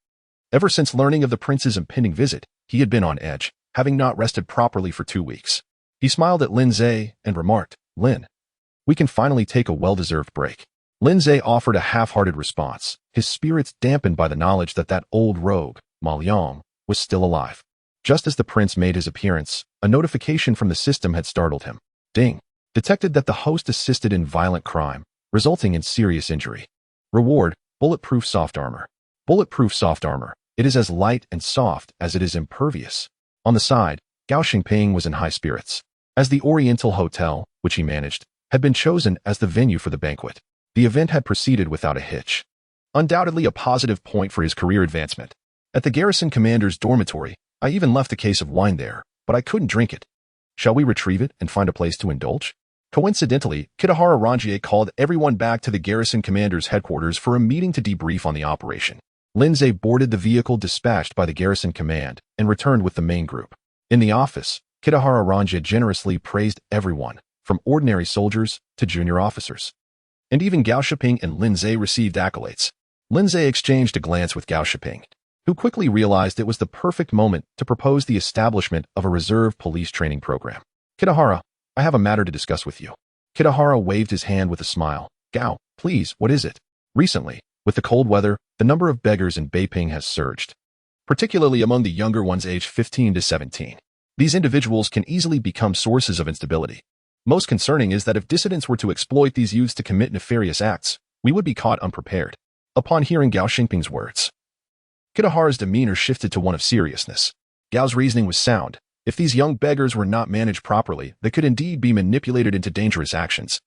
Ever since learning of the prince's impending visit, he had been on edge, having not rested properly for 2 weeks. He smiled at Lindsay and remarked, "Lin, we can finally take a well-deserved break." Lindsay offered a half-hearted response, his spirits dampened by the knowledge that old rogue, Ma Liang, was still alive. Just as the prince made his appearance, a notification from the system had startled him. Ding! Detected that the host assisted in violent crime, resulting in serious injury. Reward, bulletproof soft armor. Bulletproof soft armor. It is as light and soft as it is impervious. On the side, Gao Xingping was in high spirits, as the Oriental Hotel, which he managed, had been chosen as the venue for the banquet. The event had proceeded without a hitch. Undoubtedly a positive point for his career advancement. At the garrison commander's dormitory, I even left a case of wine there, but I couldn't drink it. Shall we retrieve it and find a place to indulge? Coincidentally, Kitahara Ranjie called everyone back to the garrison commander's headquarters for a meeting to debrief on the operation. Lindsay boarded the vehicle dispatched by the garrison command and returned with the main group. In the office, Kitahara Ranjie generously praised everyone, from ordinary soldiers to junior officers. And even Gao Shiping and Lindsay received accolades. Lindsay exchanged a glance with Gao Shiping, who quickly realized it was the perfect moment to propose the establishment of a reserve police training program. Kitahara, I have a matter to discuss with you. Kitahara waved his hand with a smile. Gao, please, what is it? Recently, with the cold weather, the number of beggars in Beiping has surged, particularly among the younger ones aged 15 to 17. These individuals can easily become sources of instability. Most concerning is that if dissidents were to exploit these youths to commit nefarious acts, we would be caught unprepared. Upon hearing Gao Xingping's words, Kitahara's demeanor shifted to one of seriousness. Gao's reasoning was sound. If these young beggars were not managed properly, they could indeed be manipulated into dangerous actions,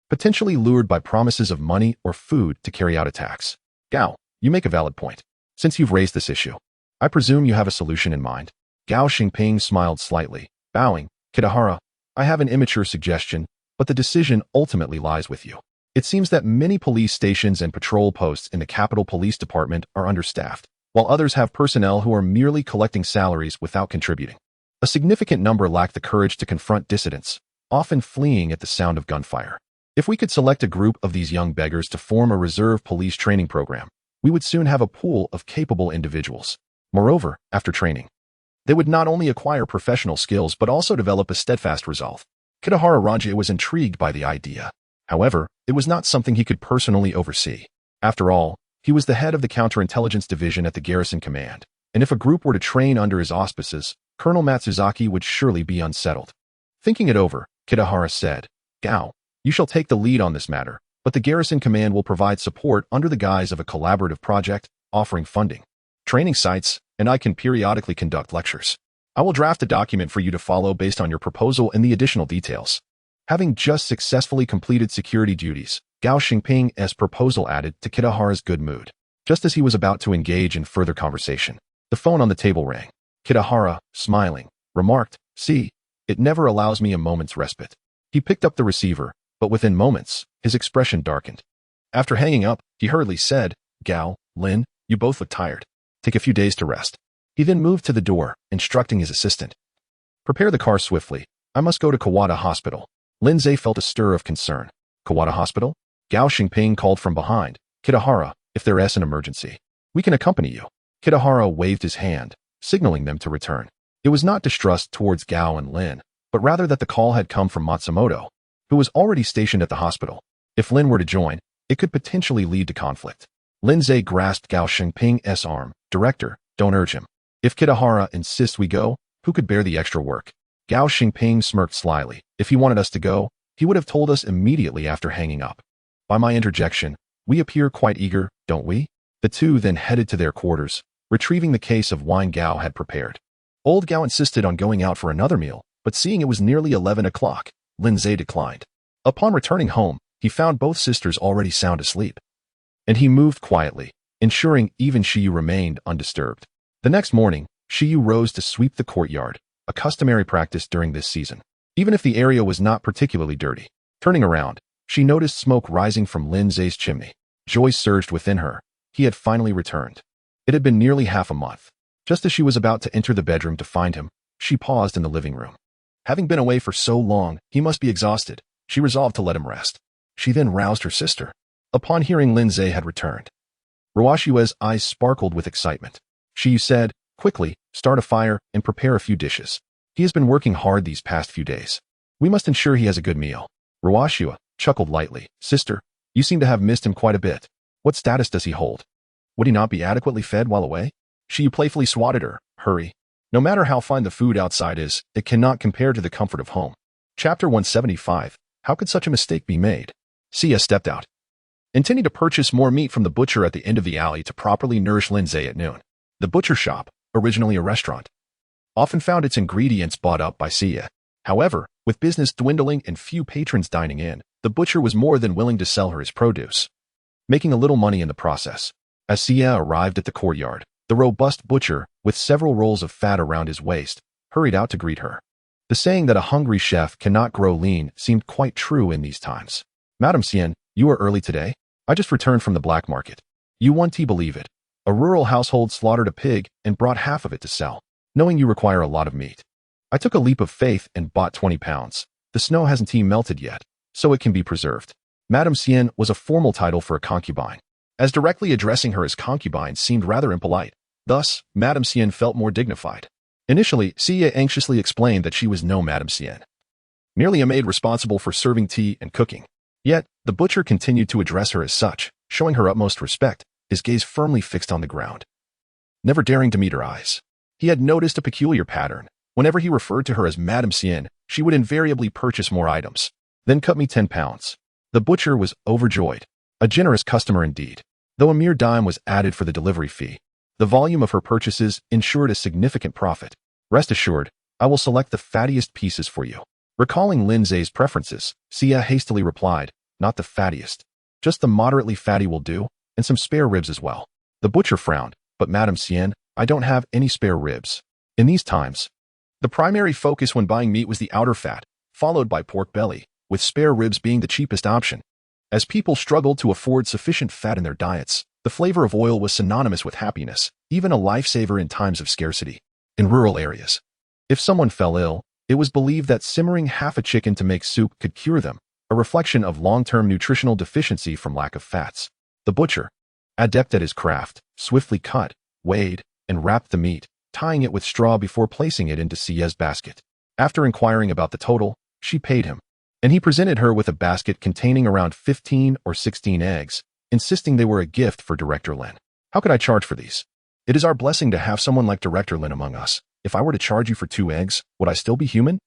potentially lured by promises of money or food to carry out attacks. Gao, you make a valid point. Since you've raised this issue, I presume you have a solution in mind. Gao Xingping smiled slightly, bowing. Kitahara, I have an immature suggestion, but the decision ultimately lies with you. It seems that many police stations and patrol posts in the Capital Police Department are understaffed, while others have personnel who are merely collecting salaries without contributing. A significant number lack the courage to confront dissidents, often fleeing at the sound of gunfire. If we could select a group of these young beggars to form a reserve police training program, we would soon have a pool of capable individuals. Moreover, after training, they would not only acquire professional skills but also develop a steadfast resolve. Kitahara Ranjie was intrigued by the idea. However, it was not something he could personally oversee. After all, He was the head of the counterintelligence division at the garrison command, and if a group were to train under his auspices, Colonel Matsuzaki would surely be unsettled. Thinking it over, Kitahara said, "Gao, you shall take the lead on this matter, but the garrison command will provide support under the guise of a collaborative project, offering funding, training sites, and I can periodically conduct lectures. I will draft a document for you to follow based on your proposal and the additional details." Having just successfully completed security duties, Gao Xingping's proposal added to Kitahara's good mood. Just as he was about to engage in further conversation, the phone on the table rang. Kitahara, smiling, remarked, "See, it never allows me a moment's respite." He picked up the receiver, but within moments, his expression darkened. After hanging up, he hurriedly said, "Gao, Lin, you both look tired. Take a few days to rest." He then moved to the door, instructing his assistant, "Prepare the car swiftly. I must go to Kawada Hospital." Lindsay felt a stir of concern. "Kawada Hospital?" Gao Xingping called from behind. "Kitahara, if there is an emergency, we can accompany you." Kitahara waved his hand, signaling them to return. It was not distrust towards Gao and Lin, but rather that the call had come from Matsumoto, who was already stationed at the hospital. If Lin were to join, it could potentially lead to conflict. Lindsay grasped Gao Xingping's arm. "Director, don't urge him. If Kitahara insists we go, who could bear the extra work?" Gao Xingping smirked slyly. "If he wanted us to go, he would have told us immediately after hanging up. By my interjection, we appear quite eager, don't we?" The two then headed to their quarters, retrieving the case of wine Gao had prepared. Old Gao insisted on going out for another meal, but seeing it was nearly 11 o'clock, Lindsay declined. Upon returning home, he found both sisters already sound asleep, and he moved quietly, ensuring even Shiyu remained undisturbed. The next morning, Shiyu rose to sweep the courtyard, a customary practice during this season, even if the area was not particularly dirty. Turning around, she noticed smoke rising from Lindsay's chimney. Joy surged within her. He had finally returned. It had been nearly half a month. Just as she was about to enter the bedroom to find him, she paused in the living room. Having been away for so long, he must be exhausted. She resolved to let him rest. She then roused her sister. Upon hearing Lindsay had returned, Ruashiwa's eyes sparkled with excitement. Shiyu said, "Quickly, start a fire and prepare a few dishes. He has been working hard these past few days. We must ensure he has a good meal." Ruashiwa chuckled lightly. "Sister, you seem to have missed him quite a bit. What status does he hold? Would he not be adequately fed while away?" Shiyu playfully swatted her. "Hurry. No matter how fine the food outside is, it cannot compare to the comfort of home." Chapter 175. How could such a mistake be made? Sia stepped out, intending to purchase more meat from the butcher at the end of the alley to properly nourish Lindsay at noon. The butcher shop, originally a restaurant, often found its ingredients bought up by Sia. However, with business dwindling and few patrons dining in, the butcher was more than willing to sell her his produce, making a little money in the process. As Sia arrived at the courtyard, the robust butcher, with several rolls of fat around his waist, hurried out to greet her. The saying that a hungry chef cannot grow lean seemed quite true in these times. "Madam Xian, you are early today? I just returned from the black market. You won't believe it. A rural household slaughtered a pig and brought half of it to sell, knowing you require a lot of meat. I took a leap of faith and bought 20 pounds. The snow hasn't melted yet, so it can be preserved." Madam Xian was a formal title for a concubine, as directly addressing her as concubine seemed rather impolite. Thus, Madam Xian felt more dignified. Initially, Sia anxiously explained that she was no Madam Xian, merely a maid responsible for serving tea and cooking. Yet, the butcher continued to address her as such, showing her utmost respect, his gaze firmly fixed on the ground, never daring to meet her eyes. He had noticed a peculiar pattern. Whenever he referred to her as Madam Xian, she would invariably purchase more items. "Then cut me 10 pounds. The butcher was overjoyed. A generous customer indeed. Though a mere dime was added for the delivery fee, the volume of her purchases ensured a significant profit. "Rest assured, I will select the fattiest pieces for you." Recalling Lindsay's preferences, Sia hastily replied, "Not the fattiest. Just the moderately fatty will do, and some spare ribs as well." The butcher frowned, "But Madam Xian, I don't have any spare ribs." In these times, the primary focus when buying meat was the outer fat, followed by pork belly, with spare ribs being the cheapest option. As people struggled to afford sufficient fat in their diets, the flavor of oil was synonymous with happiness, even a lifesaver in times of scarcity. In rural areas, if someone fell ill, it was believed that simmering half a chicken to make soup could cure them, a reflection of long-term nutritional deficiency from lack of fats. The butcher, adept at his craft, swiftly cut, weighed, and wrapped the meat, tying it with straw before placing it into Sia's basket. After inquiring about the total, she paid him, and he presented her with a basket containing around 15 or 16 eggs, insisting they were a gift for Director Lin. How could I charge for these? It is our blessing to have someone like Director Lin among us. If I were to charge you for 2 eggs, would I still be human?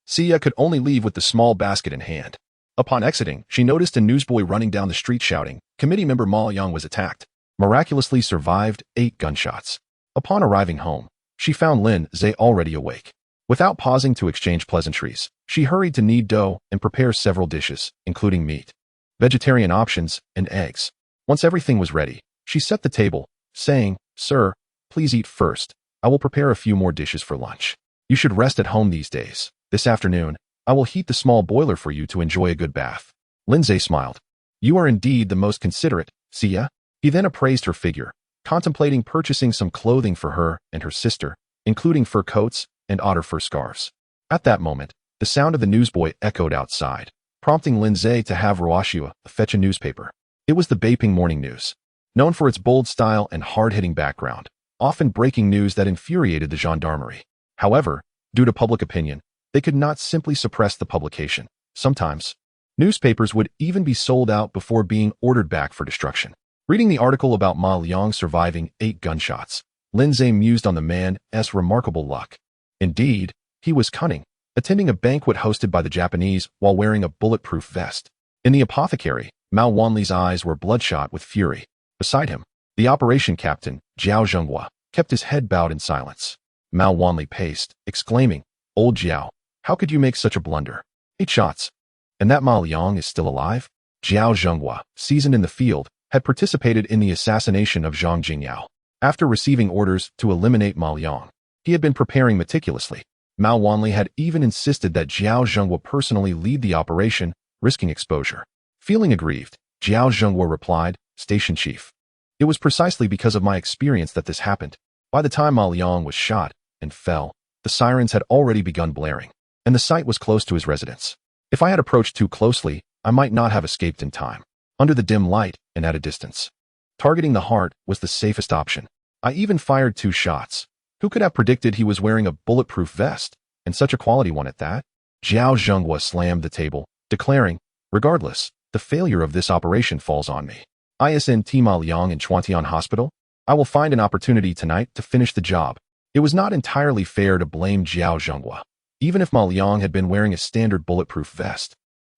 Sia could only leave with the small basket in hand. Upon exiting, she noticed a newsboy running down the street shouting, "Committee member Ma Yang was attacked. Miraculously survived 8 gunshots." Upon arriving home, she found Lin Zhe already awake. Without pausing to exchange pleasantries, she hurried to knead dough and prepare several dishes, including meat, vegetarian options, and eggs. Once everything was ready, she set the table, saying, "Sir, please eat first. I will prepare a few more dishes for lunch. You should rest at home these days. This afternoon, I will heat the small boiler for you to enjoy a good bath." Lin Zhe smiled. "You are indeed the most considerate, Sia." He then appraised her figure, contemplating purchasing some clothing for her and her sister, including fur coats and otter fur scarves. At that moment, the sound of the newsboy echoed outside, prompting Lin Zhe to have Roashua fetch a newspaper. It was the Beiping Morning News, known for its bold style and hard-hitting background, often breaking news that infuriated the gendarmerie. However, due to public opinion, they could not simply suppress the publication. Sometimes, newspapers would even be sold out before being ordered back for destruction. Reading the article about Ma Liang surviving 8 gunshots, Lin Zhe mused on the man's remarkable luck. Indeed, he was cunning, attending a banquet hosted by the Japanese while wearing a bulletproof vest. In the apothecary, Mao Wanli's eyes were bloodshot with fury. Beside him, the operation captain, Jiao Zhenghua, kept his head bowed in silence. Mao Wanli paced, exclaiming, "Old Jiao, how could you make such a blunder? 8 shots. And that Ma Liang is still alive?" Jiao Zhenghua, seasoned in the field, had participated in the assassination of Zhang Jingyao. After receiving orders to eliminate Ma Liang, he had been preparing meticulously. Mao Wanli had even insisted that Jiao Zhenghua personally lead the operation, risking exposure. Feeling aggrieved, Jiao Zhenghua replied, "Station chief, it was precisely because of my experience that this happened. By the time Ma Liang was shot and fell, the sirens had already begun blaring, and the site was close to his residence. If I had approached too closely, I might not have escaped in time. Under the dim light and at a distance, targeting the heart was the safest option. I even fired 2 shots. Who could have predicted he was wearing a bulletproof vest, and such a quality one at that?" Jiao Zhenghua slammed the table, declaring, "Regardless, the failure of this operation falls on me. ISNT Ma Liang in Chuantian Hospital? I will find an opportunity tonight to finish the job." It was not entirely fair to blame Jiao Zhenghua. Even if Ma Liang had been wearing a standard bulletproof vest,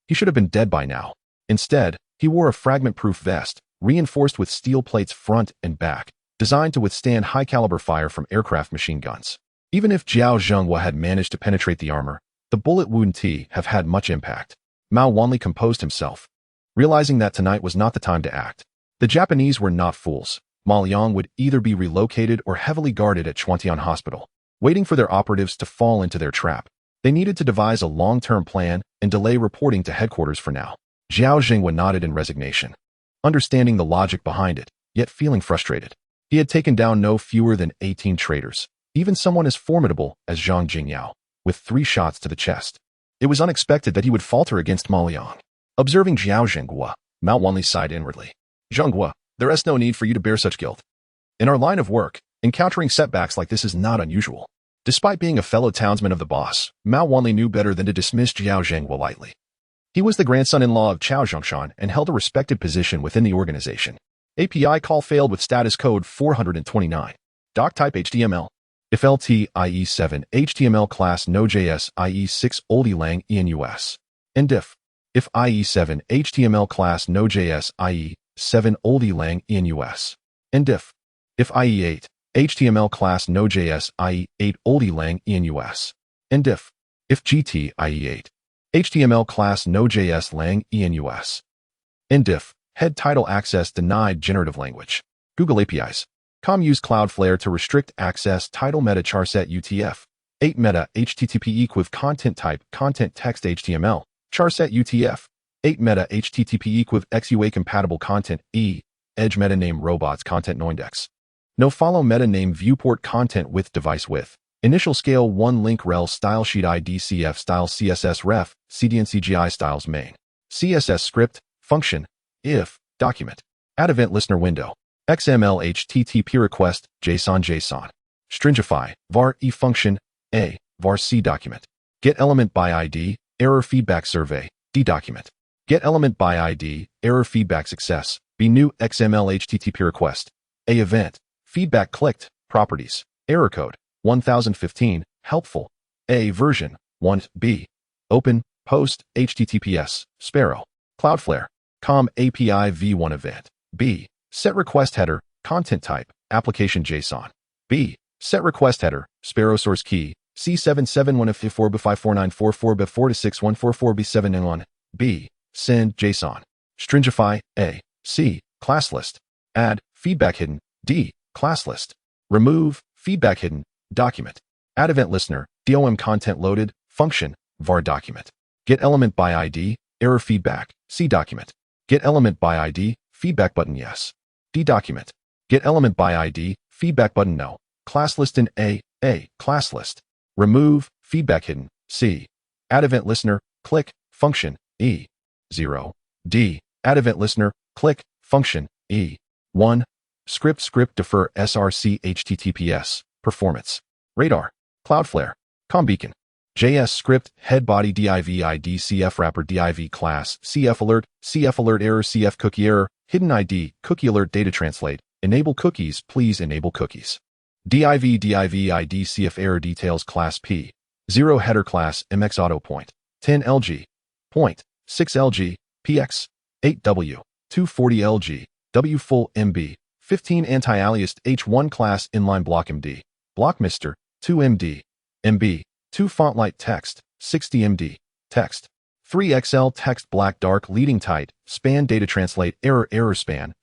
he should have been dead by now. Instead, he wore a fragment-proof vest, reinforced with steel plates front and back, designed to withstand high-caliber fire from aircraft machine guns. Even if Jiao Zhenghua had managed to penetrate the armor, the bullet wouldn't have had much impact. Mao Wanli composed himself, realizing that tonight was not the time to act. The Japanese were not fools. Ma Liang would either be relocated or heavily guarded at Chuantian Hospital, waiting for their operatives to fall into their trap. They needed to devise a long-term plan and delay reporting to headquarters for now. Jiao Zhenghua nodded in resignation, understanding the logic behind it, yet feeling frustrated. He had taken down no fewer than 18 traitors, even someone as formidable as Zhang Jingyao, with 3 shots to the chest. It was unexpected that he would falter against Ma Liang. Observing Jiao Zhenghua, Mao Wanli sighed inwardly. "Zhenghua, there is no need for you to bear such guilt. In our line of work, encountering setbacks like this is not unusual." Despite being a fellow townsman of the boss, Mao Wanli knew better than to dismiss Jiao Zhenghua lightly. He was the grandson-in-law of Chao Zhongshan and held a respected position within the organization. API call failed with status code 429. Doc type HTML. If LT IE7 HTML class Node.js IE6 oldie lang ENUS. And if IE7 HTML class Node.js IE7 oldie lang ENUS. And if IE8 HTML class Node.js IE8 oldie lang ENUS. And if GT IE8 HTML class Node.js lang ENUS. And if head title access denied generative language. Google APIs. Com use Cloudflare to restrict access title meta charset UTF. 8 meta HTTP equiv content type content text HTML. Charset UTF. 8 meta HTTP equiv XUA compatible content edge meta name robots content noindex. No follow meta name viewport content with device width. Initial scale 1 link rel style sheet ID CF style CSS ref CDN styles main. CSS script function if document. Add event listener window. XML HTTP request JSON. Stringify var e function a var c document. Get element by ID error feedback survey D document. Get element by ID error feedback success B. New XML HTTP request. A. Event. Feedback clicked. Properties. Error code. 1015. Helpful. A. Version. 1. B. Open. Post. HTTPS. Sparrow. Cloudflare. COM API v1 event. B. Set request header. Content type. Application JSON. B. Set request header. Sparrow source key. C771F54B54944B4 to 61444B7N1. B. Send JSON. Stringify. A. C. Class list. Add. Feedback hidden. D. Class list. Remove. Feedback hidden. Document. Add event listener. DOM content loaded. Function. var document. Get element by ID. Error feedback. C document. Get element by ID. Feedback button yes. D document. Get element by ID. Feedback button no. Class list in A. Class list. Remove. Feedback hidden. C. Add event listener. Click. Function. E. 0. D. Add event listener. Click. Function. E. 1. Script defer src https. Performance. Radar. Cloudflare. Combeacon. JS script head body div id cf wrapper div class cf alert error cf cookie error hidden id cookie alert data translate enable cookies please enable cookies div id cf error details class p 0 header class mx auto point 10 lg point 6 lg px 8 w 240 lg w full mb 15 anti-aliased h1 class inline block md block mister 2 md mb 2 font light text, 60 MD, text. 3 XL text black dark leading tight, span data translate error span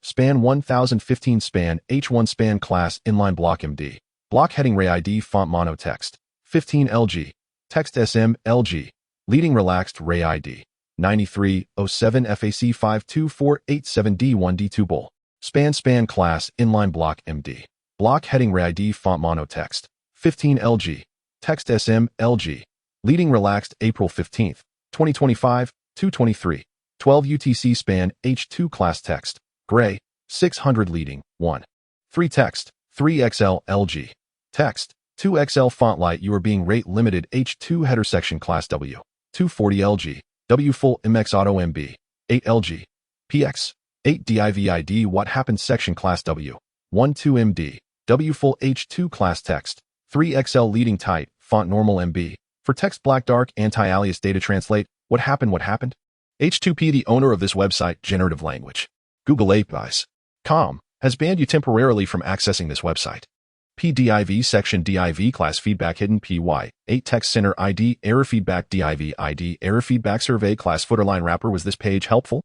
1015 span H1 span class inline block MD. Block heading ray ID font mono text, 15 LG, text SM LG, leading relaxed ray ID. 9307 FAC 52487 D1 D2 bull. Span class inline block MD. Block heading ray ID font mono text, 15 LG. Text SM, LG. Leading relaxed April 15th, 2025, 223. 12 UTC span H2 class text. Gray. 600 leading, 1. 3 text. 3 XL, LG. Text. 2 XL font light you are being rate limited H2 header section class W. 240 LG. W full MX auto MB. 8 LG. PX. 8 DIVID what happened section class W. 12 MD. W full H2 class text. 3 XL leading tight, font normal MB. For text black dark anti-alias data translate, what happened? H2P the owner of this website, generative language. Google APIs. Com, has banned you temporarily from accessing this website. PDIV section DIV class feedback hidden PY, 8 text center ID, error feedback DIV ID, error feedback survey class footerline wrapper was this page helpful?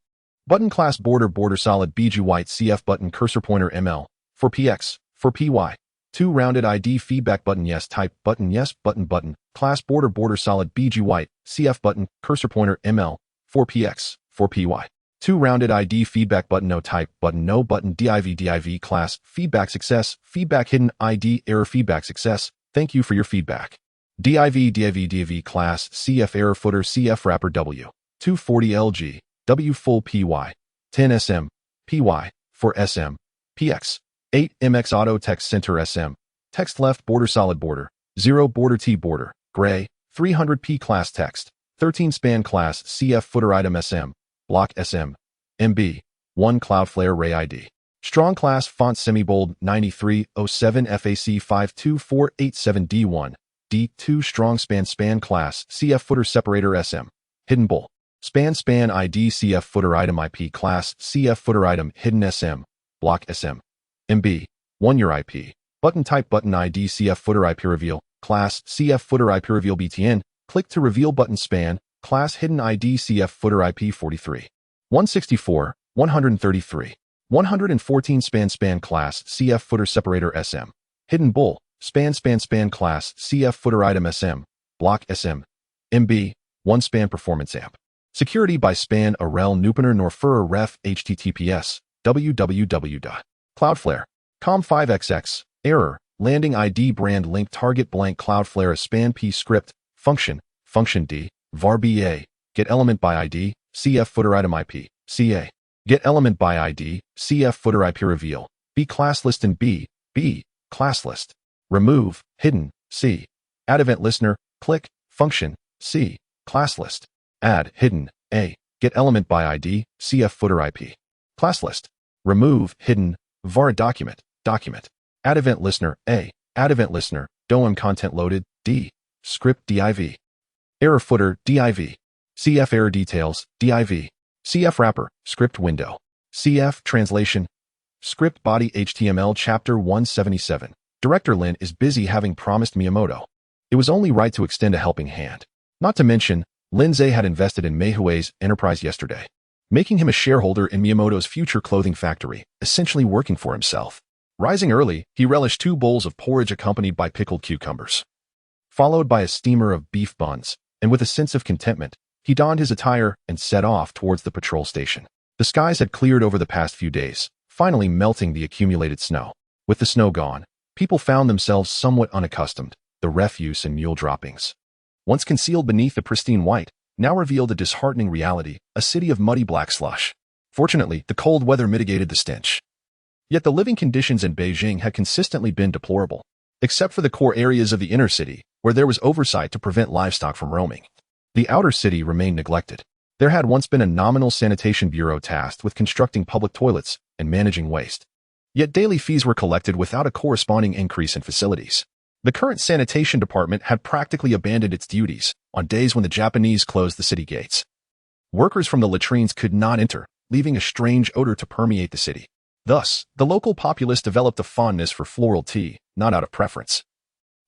Button class border solid BG white CF button cursor pointer ML, for PX, for PY. 2 rounded ID feedback button yes type button yes button class border solid BG white CF button cursor pointer ML 4px 4py 2 rounded ID feedback button no type button no button div class feedback success feedback hidden ID error feedback success thank you for your feedback div class CF error footer CF wrapper W 240 LG W full py 10 SM py for SM px 8 MX auto text center SM. Text left border solid border. 0 border T border. Gray. 300p class text. 13 span class CF footer item SM. Block SM. MB. 1 Cloudflare ray ID. Strong class font semi-bold 9307 FAC 52487 D1. D2 strong span class CF footer separator SM. Hidden bull. Span ID CF footer item IP class CF footer item hidden SM. Block SM. MB. 1 your IP. Button type button ID CF footer IP reveal. Class CF footer IP reveal BTN. Click to reveal button span. Class hidden ID CF footer IP 43. 164. 133. 114 span class CF footer separator SM. Hidden bull. Span class CF footer item SM. Block SM. MB. 1 span performance amp. Security by span rel nupener norfur ref https www.cloudflare com5xx error landing ID brand link target blank Cloudflare span p script function d var ba get element by ID CF footer item IP CA get element by ID CF footer IP reveal B class list and B class list remove hidden C add event listener click function C class list add hidden A get element by ID CF footer IP class list Remove, hidden, var document, document. Add event listener, A. Add event listener, DOM content loaded, D. Script div. Error footer, div. CF error details, div. CF wrapper, script window. CF translation. Script body HTML chapter 177. Director Lin is busy having promised Miyamoto. It was only right to extend a helping hand. Not to mention, Lindsay had invested in Meihui's enterprise yesterday, making him a shareholder in Miyamoto's future clothing factory, essentially working for himself. Rising early, he relished 2 bowls of porridge accompanied by pickled cucumbers, followed by a steamer of beef buns, and with a sense of contentment, he donned his attire and set off towards the patrol station. The skies had cleared over the past few days, finally melting the accumulated snow. With the snow gone, people found themselves somewhat unaccustomed, the refuse and mule droppings. Once concealed beneath the pristine white, now revealed a disheartening reality, a city of muddy black slush. Fortunately, the cold weather mitigated the stench. Yet the living conditions in Beijing had consistently been deplorable, except for the core areas of the inner city, where there was oversight to prevent livestock from roaming. The outer city remained neglected. There had once been a nominal sanitation bureau tasked with constructing public toilets and managing waste. Yet daily fees were collected without a corresponding increase in facilities. The current sanitation department had practically abandoned its duties on days when the Japanese closed the city gates. Workers from the latrines could not enter, leaving a strange odor to permeate the city. Thus, the local populace developed a fondness for floral tea, not out of preference,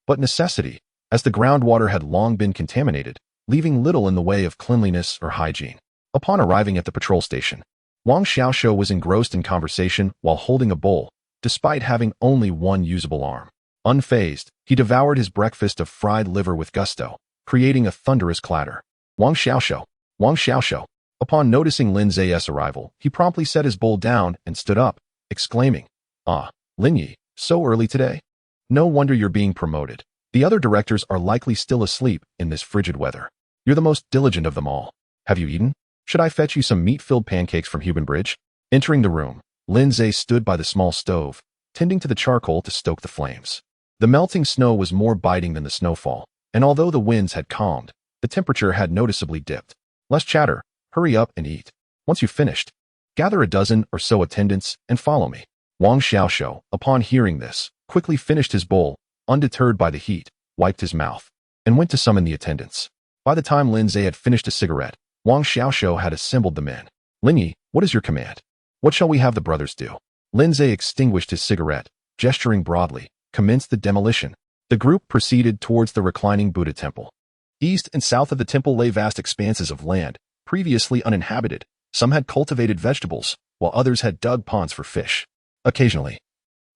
but necessity, as the groundwater had long been contaminated, leaving little in the way of cleanliness or hygiene. Upon arriving at the patrol station, Wang Xiaoxiu was engrossed in conversation while holding a bowl, despite having only one usable arm. Unfazed, he devoured his breakfast of fried liver with gusto, creating a thunderous clatter. Wang Xiaoxiu, Wang Xiaoxiu. Upon noticing Lin Zai's arrival, he promptly set his bowl down and stood up, exclaiming, "Ah, Lin Yi, so early today? No wonder you're being promoted. The other directors are likely still asleep in this frigid weather. You're the most diligent of them all. Have you eaten? Should I fetch you some meat-filled pancakes from Huban Bridge?" Entering the room, Lin Zai stood by the small stove, tending to the charcoal to stoke the flames. The melting snow was more biting than the snowfall, and although the winds had calmed, the temperature had noticeably dipped. "Less chatter. Hurry up and eat. Once you've finished, gather a dozen or so attendants and follow me." Wang Xiaoxiu, upon hearing this, quickly finished his bowl, undeterred by the heat, wiped his mouth, and went to summon the attendants. By the time Lin Zai had finished a cigarette, Wang Xiaoxiu had assembled the men. "Lin Yi, what is your command? What shall we have the brothers do?" Lin Zai extinguished his cigarette, gesturing broadly, commenced the demolition. The group proceeded towards the reclining Buddha temple. East and south of the temple lay vast expanses of land, previously uninhabited. Some had cultivated vegetables, while others had dug ponds for fish. Occasionally,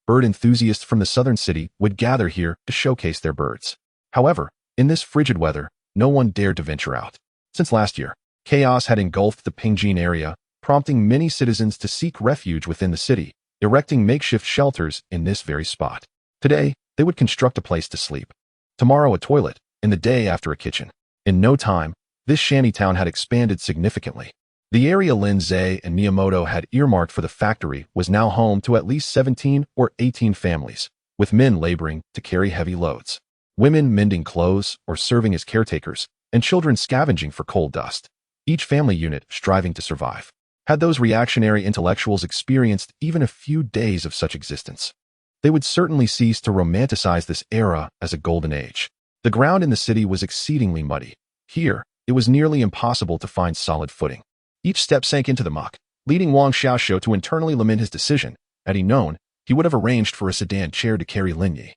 bird enthusiasts from the southern city would gather here to showcase their birds. However, in this frigid weather, no one dared to venture out. Since last year, chaos had engulfed the Pingjin area, prompting many citizens to seek refuge within the city, erecting makeshift shelters in this very spot. Today, they would construct a place to sleep. Tomorrow a toilet, and the day after a kitchen. In no time, this shantytown had expanded significantly. The area Lin Zai and Miyamoto had earmarked for the factory was now home to at least 17 or 18 families, with men laboring to carry heavy loads, women mending clothes or serving as caretakers, and children scavenging for coal dust. Each family unit striving to survive. Had those reactionary intellectuals experienced even a few days of such existence, they would certainly cease to romanticize this era as a golden age. The ground in the city was exceedingly muddy. Here, it was nearly impossible to find solid footing. Each step sank into the muck, leading Wang Xiaoxiu to internally lament his decision. Had he known, he would have arranged for a sedan chair to carry Lin Yi,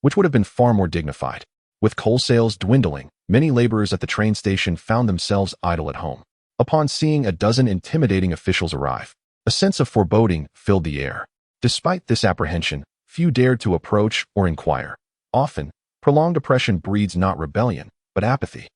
which would have been far more dignified. With coal sales dwindling, many laborers at the train station found themselves idle at home. Upon seeing a dozen intimidating officials arrive, a sense of foreboding filled the air. Despite this apprehension, few dared to approach or inquire. Often, prolonged oppression breeds not rebellion, but apathy.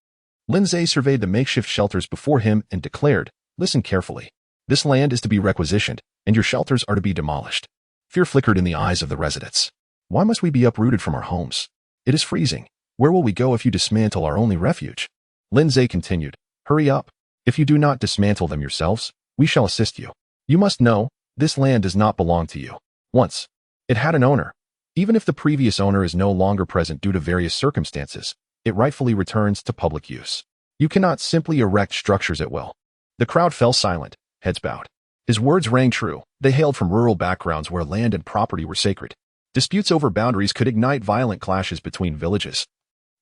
Lin Zai surveyed the makeshift shelters before him and declared, "Listen carefully. This land is to be requisitioned, and your shelters are to be demolished." Fear flickered in the eyes of the residents. "Why must we be uprooted from our homes? It is freezing. Where will we go if you dismantle our only refuge?" Lin Zai continued, "Hurry up. If you do not dismantle them yourselves, we shall assist you. You must know, this land does not belong to you. Once, it had an owner. Even if the previous owner is no longer present due to various circumstances, it rightfully returns to public use. You cannot simply erect structures at will." The crowd fell silent, heads bowed. His words rang true. They hailed from rural backgrounds where land and property were sacred. Disputes over boundaries could ignite violent clashes between villages.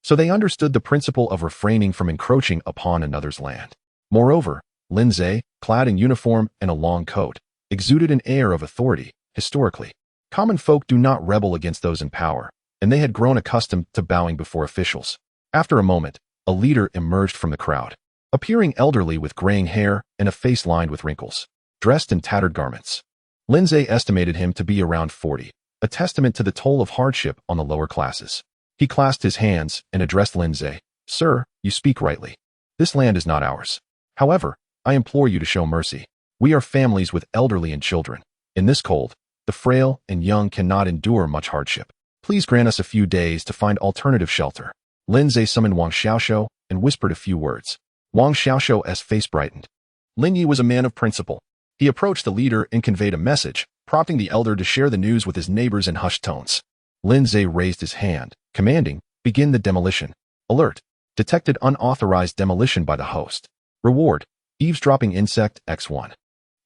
So they understood the principle of refraining from encroaching upon another's land. Moreover, Lin Zhe, clad in uniform and a long coat, exuded an air of authority. Historically, common folk do not rebel against those in power, and they had grown accustomed to bowing before officials. After a moment, a leader emerged from the crowd, appearing elderly with graying hair and a face lined with wrinkles, dressed in tattered garments. Lin Zhe estimated him to be around 40, a testament to the toll of hardship on the lower classes. He clasped his hands and addressed Lin Zhe. Sir, you speak rightly. This land is not ours. However, I implore you to show mercy. We are families with elderly and children. In this cold, the frail and young cannot endure much hardship. Please grant us a few days to find alternative shelter. Lin Zhe summoned Wang Xiaoxiu and whispered a few words. Wang Xiaoxiu's face brightened. Lin Yi was a man of principle. He approached the leader and conveyed a message, prompting the elder to share the news with his neighbors in hushed tones. Lin Zhe raised his hand, commanding, begin the demolition. Alert. Detected unauthorized demolition by the host. Reward. Eavesdropping insect X1.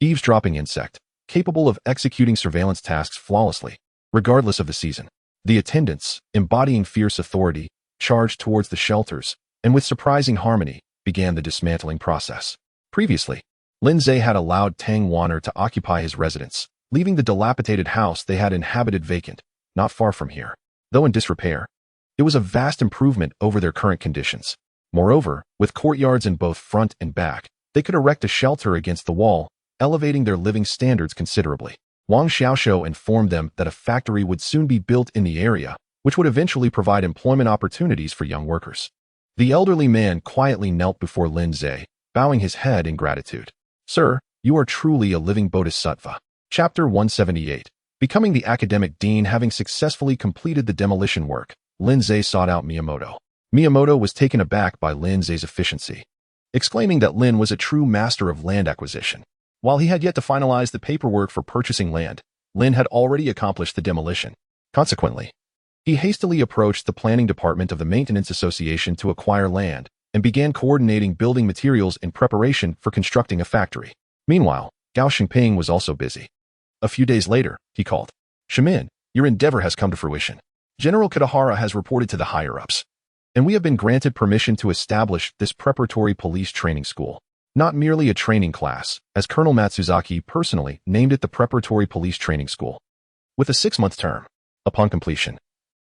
Eavesdropping insect, capable of executing surveillance tasks flawlessly, regardless of the season. The attendants, embodying fierce authority, charged towards the shelters, and with surprising harmony, began the dismantling process. Previously, Lin Zhe had allowed Tang Wanner to occupy his residence, leaving the dilapidated house they had inhabited vacant, not far from here. Though in disrepair, it was a vast improvement over their current conditions. Moreover, with courtyards in both front and back, they could erect a shelter against the wall, elevating their living standards considerably. Wang Xiaoxiu informed them that a factory would soon be built in the area, which would eventually provide employment opportunities for young workers. The elderly man quietly knelt before Lin Zhe, bowing his head in gratitude. Sir, you are truly a living bodhisattva. Chapter 178. Becoming the academic dean. Having successfully completed the demolition work, Lin Zhe sought out Miyamoto. Miyamoto was taken aback by Lin Zhe's efficiency, exclaiming that Lin was a true master of land acquisition. While he had yet to finalize the paperwork for purchasing land, Lin had already accomplished the demolition. Consequently, he hastily approached the planning department of the Maintenance Association to acquire land and began coordinating building materials in preparation for constructing a factory. Meanwhile, Gao Xingping was also busy. A few days later, he called. Shimin, your endeavor has come to fruition. General Kitahara has reported to the higher-ups, and we have been granted permission to establish this preparatory police training school. Not merely a training class, as Colonel Matsuzaki personally named it, the Preparatory Police Training School. With a 6-month term. Upon completion,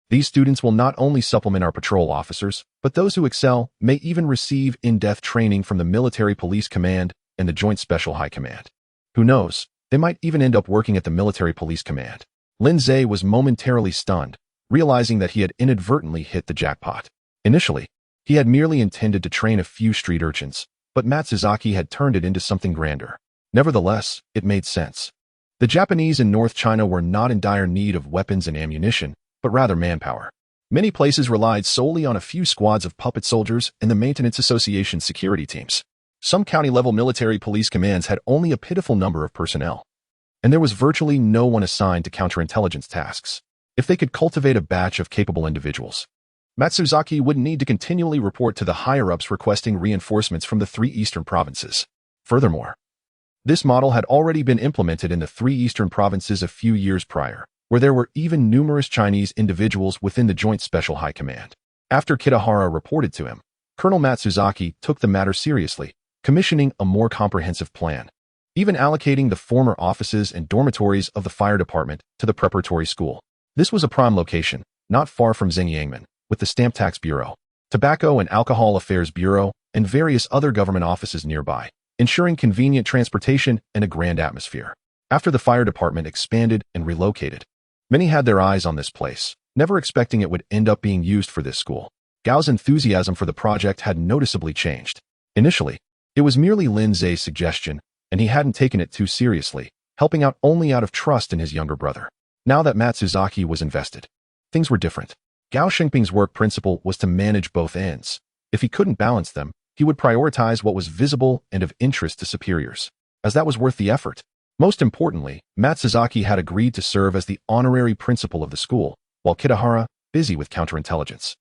these students will not only supplement our patrol officers, but those who excel may even receive in-depth training from the Military Police Command and the Joint Special High Command. Who knows, they might even end up working at the Military Police Command. Lin Zhe was momentarily stunned, realizing that he had inadvertently hit the jackpot. Initially, he had merely intended to train a few street urchins, but Matsuzaki had turned it into something grander. Nevertheless, it made sense. The Japanese in North China were not in dire need of weapons and ammunition, but rather manpower. Many places relied solely on a few squads of puppet soldiers and the Maintenance Association security teams. Some county-level military police commands had only a pitiful number of personnel, and there was virtually no one assigned to counterintelligence tasks. If they could cultivate a batch of capable individuals, Matsuzaki wouldn't need to continually report to the higher-ups requesting reinforcements from the 3 eastern provinces. Furthermore, this model had already been implemented in the 3 eastern provinces a few years prior, where there were even numerous Chinese individuals within the Joint Special High Command. After Kitahara reported to him, Colonel Matsuzaki took the matter seriously, commissioning a more comprehensive plan, even allocating the former offices and dormitories of the fire department to the preparatory school. This was a prime location, not far from Xingyangmen, with the Stamp Tax Bureau, Tobacco and Alcohol Affairs Bureau, and various other government offices nearby, ensuring convenient transportation and a grand atmosphere. After the fire department expanded and relocated, many had their eyes on this place, never expecting it would end up being used for this school. Gao's enthusiasm for the project had noticeably changed. Initially, it was merely Lin Zhe's suggestion, and he hadn't taken it too seriously, helping out only out of trust in his younger brother. Now that Matsuzaki was invested, things were different. Gao Xingping's work principle was to manage both ends. If he couldn't balance them, he would prioritize what was visible and of interest to superiors, as that was worth the effort. Most importantly, Matsuzaki had agreed to serve as the honorary principal of the school, while Kitahara, busy with counterintelligence,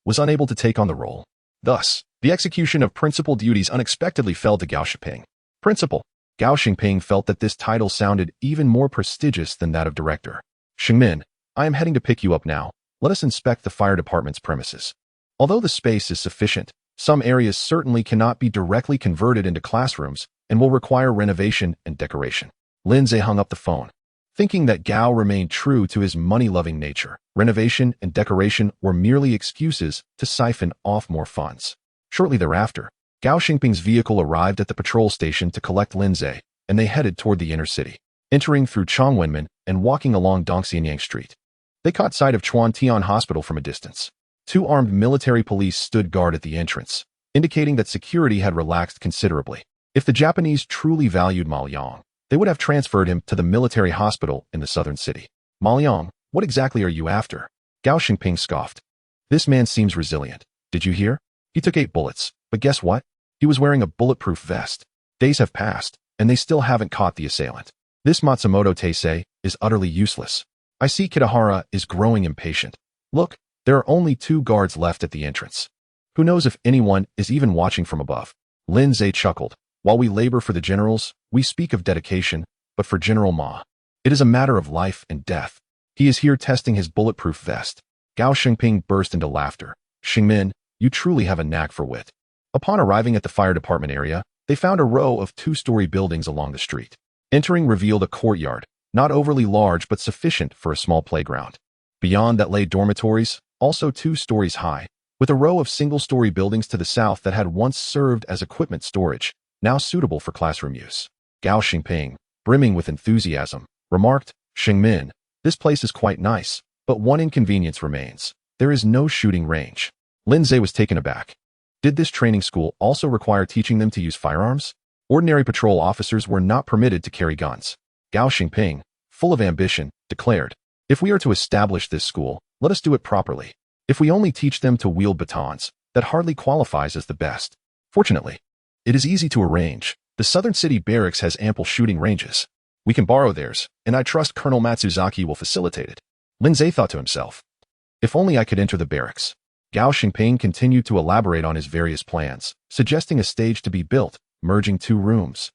was unable to take on the role. Thus, the execution of principal duties unexpectedly fell to Gao Xingping. Principal, Gao Xingping felt that this title sounded even more prestigious than that of director. Xingmin, I am heading to pick you up now. Let us inspect the fire department's premises. Although the space is sufficient, some areas certainly cannot be directly converted into classrooms and will require renovation and decoration. Lindsay hung up the phone. Thinking that Gao remained true to his money-loving nature, renovation and decoration were merely excuses to siphon off more funds. Shortly thereafter, Gao Xingping's vehicle arrived at the patrol station to collect Lindsay, and they headed toward the inner city, entering through Chongwenmen and walking along Dongxianyang Street. They caught sight of Chuantian Hospital from a distance. 2 armed military police stood guard at the entrance, indicating that security had relaxed considerably. If the Japanese truly valued Ma Liang, they would have transferred him to the military hospital in the southern city. Ma Liang, what exactly are you after? Gao Xingping scoffed. This man seems resilient. Did you hear? He took 8 bullets, but guess what? He was wearing a bulletproof vest. Days have passed, and they still haven't caught the assailant. This Matsumoto Teisei is utterly useless. I see Kitahara is growing impatient. Look, there are only 2 guards left at the entrance. Who knows if anyone is even watching from above? Lindsay chuckled. While we labor for the generals, we speak of dedication, but for General Ma, it is a matter of life and death. He is here testing his bulletproof vest. Gao Xingping burst into laughter. Xingmin, you truly have a knack for wit. Upon arriving at the fire department area, they found a row of 2-story buildings along the street. Entering revealed a courtyard, not overly large but sufficient for a small playground. Beyond that lay dormitories, also 2 stories high, with a row of single-story buildings to the south that had once served as equipment storage, now suitable for classroom use. Gao Xingping, brimming with enthusiasm, remarked, Xingmin, this place is quite nice, but one inconvenience remains. There is no shooting range. Lindsay was taken aback. Did this training school also require teaching them to use firearms? Ordinary patrol officers were not permitted to carry guns. Gao Xingping, full of ambition, declared, if we are to establish this school, let us do it properly. If we only teach them to wield batons, that hardly qualifies as the best. Fortunately, it is easy to arrange. The southern city barracks has ample shooting ranges. We can borrow theirs, and I trust Colonel Matsuzaki will facilitate it. Lindsay thought to himself, if only I could enter the barracks. Gao Xingping continued to elaborate on his various plans, suggesting a stage to be built, merging 2 rooms,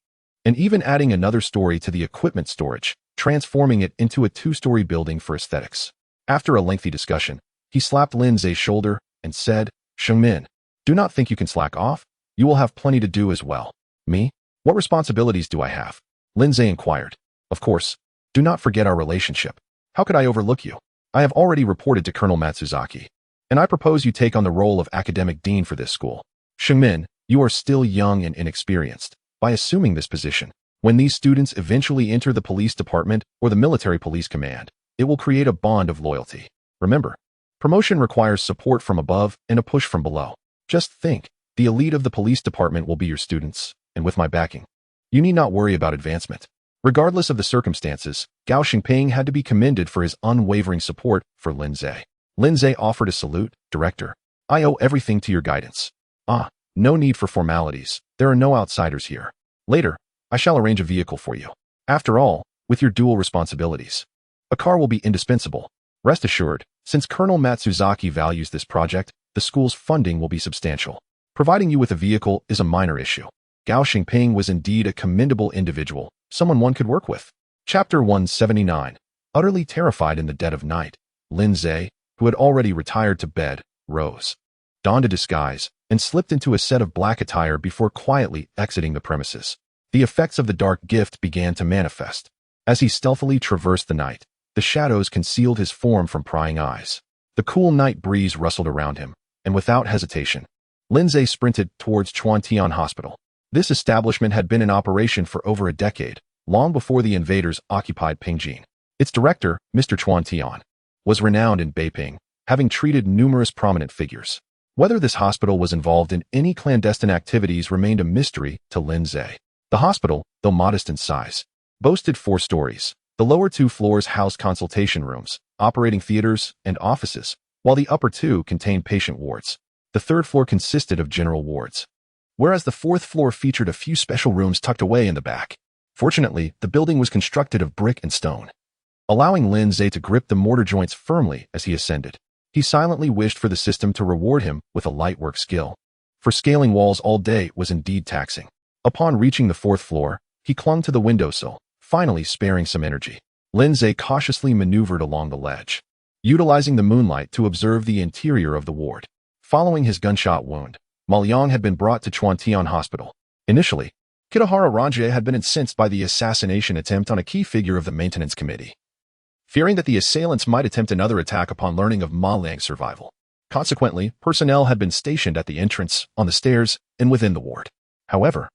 and even adding another story to the equipment storage, transforming it into a 2-story building for aesthetics. After a lengthy discussion, he slapped Lindsay's shoulder and said, Xingmin, do not think you can slack off. You will have plenty to do as well. Me? What responsibilities do I have? Lindsay inquired. Of course. Do not forget our relationship. How could I overlook you? I have already reported to Colonel Matsuzaki, and I propose you take on the role of academic dean for this school. Xingmin, you are still young and inexperienced. By assuming this position, when these students eventually enter the police department or the military police command, it will create a bond of loyalty. Remember, promotion requires support from above and a push from below. Just think. The elite of the police department will be your students, and with my backing, you need not worry about advancement. Regardless of the circumstances, Gao Xingping had to be commended for his unwavering support for Lindsay. Lindsay offered a salute. Director, I owe everything to your guidance. No need for formalities. There are no outsiders here. Later, I shall arrange a vehicle for you. After all, with your dual responsibilities, a car will be indispensable. Rest assured, since Colonel Matsuzaki values this project, the school's funding will be substantial. Providing you with a vehicle is a minor issue. Gao Xingping was indeed a commendable individual, someone one could work with. Chapter 179. Utterly terrified in the dead of night, Lindsay, who had already retired to bed, rose, donned a disguise, and slipped into a set of black attire before quietly exiting the premises. The effects of the dark gift began to manifest. As he stealthily traversed the night, the shadows concealed his form from prying eyes. The cool night breeze rustled around him, and without hesitation, Lindsay sprinted towards Chuantian Hospital. This establishment had been in operation for over a decade, long before the invaders occupied Pingjin. Its director, Mr. Chuantian, was renowned in Beiping, having treated numerous prominent figures. Whether this hospital was involved in any clandestine activities remained a mystery to Lindsay. The hospital, though modest in size, boasted 4 stories. The lower 2 floors housed consultation rooms, operating theaters, and offices, while the upper 2 contained patient wards. The 3rd floor consisted of general wards, whereas the 4th floor featured a few special rooms tucked away in the back. Fortunately, the building was constructed of brick and stone, allowing Lindsay to grip the mortar joints firmly as he ascended. He silently wished for the system to reward him with a light work skill, for scaling walls all day was indeed taxing. Upon reaching the 4th floor, He clung to the windowsill, finally sparing some energy. Lindsay cautiously maneuvered along the ledge, utilizing the moonlight to observe the interior of the ward. Following his gunshot wound, Maoyang had been brought to Chuantian Hospital. Initially, Kitahara Ranjie had been incensed by the assassination attempt on a key figure of the maintenance committee, fearing that the assailants might attempt another attack upon learning of Ma Liang's survival. Consequently, personnel had been stationed at the entrance, on the stairs, and within the ward. However,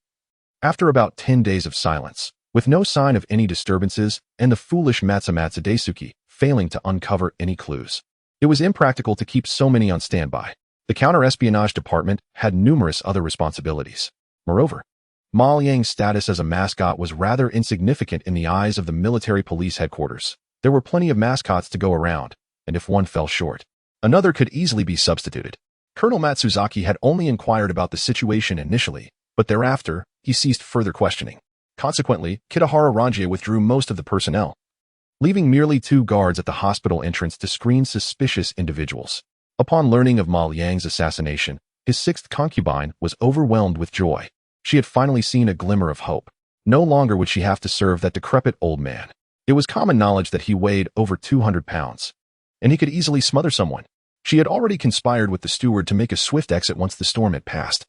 after about 10 days of silence, with no sign of any disturbances and the foolish Matsumatsu Daisuke failing to uncover any clues, it was impractical to keep so many on standby. The counter-espionage department had numerous other responsibilities. Moreover, Ma Liang's status as a mascot was rather insignificant in the eyes of the military police headquarters. There were plenty of mascots to go around, and if one fell short, another could easily be substituted. Colonel Matsuzaki had only inquired about the situation initially, but thereafter, he ceased further questioning. Consequently, Kitahara Ranjie withdrew most of the personnel, leaving merely 2 guards at the hospital entrance to screen suspicious individuals. Upon learning of Ma Liang's assassination, his 6th concubine was overwhelmed with joy. She had finally seen a glimmer of hope. No longer would she have to serve that decrepit old man. It was common knowledge that he weighed over 200 pounds, and he could easily smother someone. She had already conspired with the steward to make a swift exit once the storm had passed,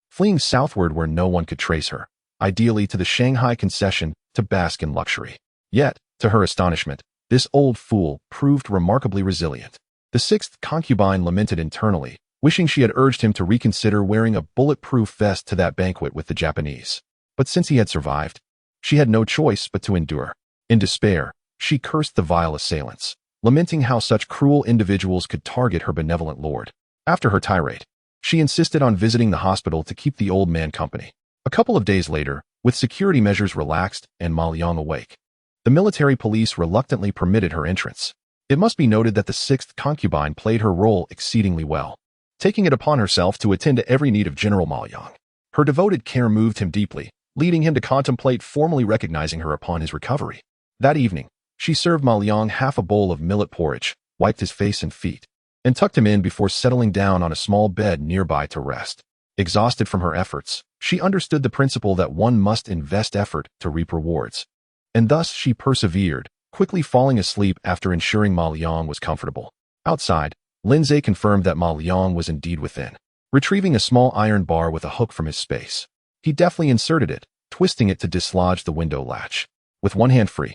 fleeing southward where no one could trace her, ideally to the Shanghai concession to bask in luxury. Yet, to her astonishment, this old fool proved remarkably resilient. The 6th concubine lamented internally, wishing she had urged him to reconsider wearing a bulletproof vest to that banquet with the Japanese. But since he had survived, she had no choice but to endure. In despair, she cursed the vile assailants, lamenting how such cruel individuals could target her benevolent lord. After her tirade, she insisted on visiting the hospital to keep the old man company. A couple of days later, with security measures relaxed and Ma Liang awake, the military police reluctantly permitted her entrance. It must be noted that the 6th concubine played her role exceedingly well, taking it upon herself to attend to every need of General Ma Liang. Her devoted care moved him deeply, leading him to contemplate formally recognizing her upon his recovery. That evening, she served Ma Liang half a bowl of millet porridge, wiped his face and feet, and tucked him in before settling down on a small bed nearby to rest. Exhausted from her efforts, she understood the principle that one must invest effort to reap rewards. And thus she persevered, quickly falling asleep after ensuring Ma Liang was comfortable. Outside, Lindsay confirmed that Ma Liang was indeed within. Retrieving a small iron bar with a hook from his space, he deftly inserted it, twisting it to dislodge the window latch. With one hand free,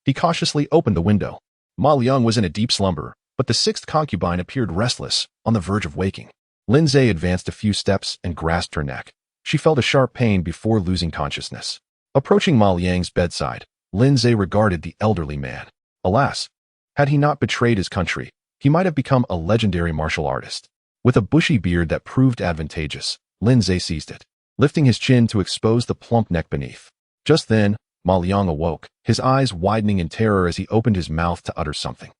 he cautiously opened the window. Ma Liang was in a deep slumber, but the 6th concubine appeared restless, on the verge of waking. Lindsay advanced a few steps and grasped her neck. She felt a sharp pain before losing consciousness. Approaching Ma Liang's bedside, Lindsay regarded the elderly man. Alas, had he not betrayed his country, he might have become a legendary martial artist. With a bushy beard that proved advantageous, Lindsay seized it, lifting his chin to expose the plump neck beneath. Just then, Ma Liang awoke, his eyes widening in terror as he opened his mouth to utter something.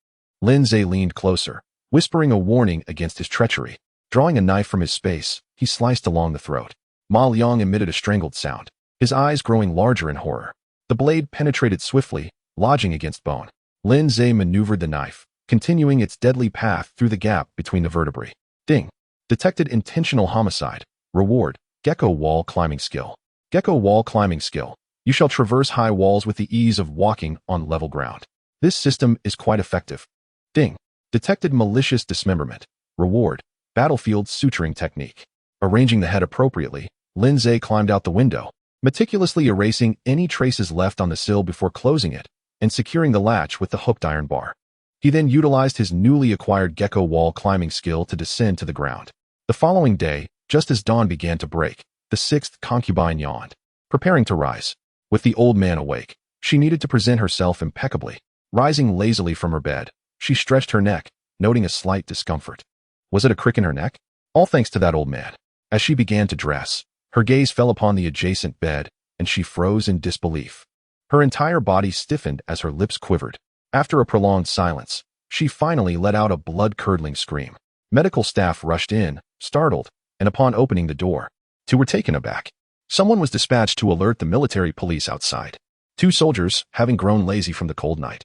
Lindsay leaned closer, whispering a warning against his treachery. Drawing a knife from his space, he sliced along the throat. Ma Liang emitted a strangled sound, his eyes growing larger in horror. The blade penetrated swiftly, lodging against bone. Lindsay maneuvered the knife, continuing its deadly path through the gap between the vertebrae. Ding. Detected intentional homicide. Reward. Gecko wall climbing skill. Gecko wall climbing skill. You shall traverse high walls with the ease of walking on level ground. This system is quite effective. Ding. Detected malicious dismemberment. Reward. Battlefield suturing technique. Arranging the head appropriately, Lindsay climbed out the window, meticulously erasing any traces left on the sill before closing it and securing the latch with the hooked iron bar. He then utilized his newly acquired gecko wall climbing skill to descend to the ground. The following day, just as dawn began to break, the 6th concubine yawned, preparing to rise. With the old man awake, she needed to present herself impeccably. Rising lazily from her bed, she stretched her neck, noting a slight discomfort. Was it a crick in her neck? All thanks to that old man. As she began to dress, her gaze fell upon the adjacent bed, and she froze in disbelief. Her entire body stiffened as her lips quivered. After a prolonged silence, she finally let out a blood-curdling scream. Medical staff rushed in, startled, and upon opening the door, 2 were taken aback. Someone was dispatched to alert the military police outside. 2 soldiers, having grown lazy from the cold night,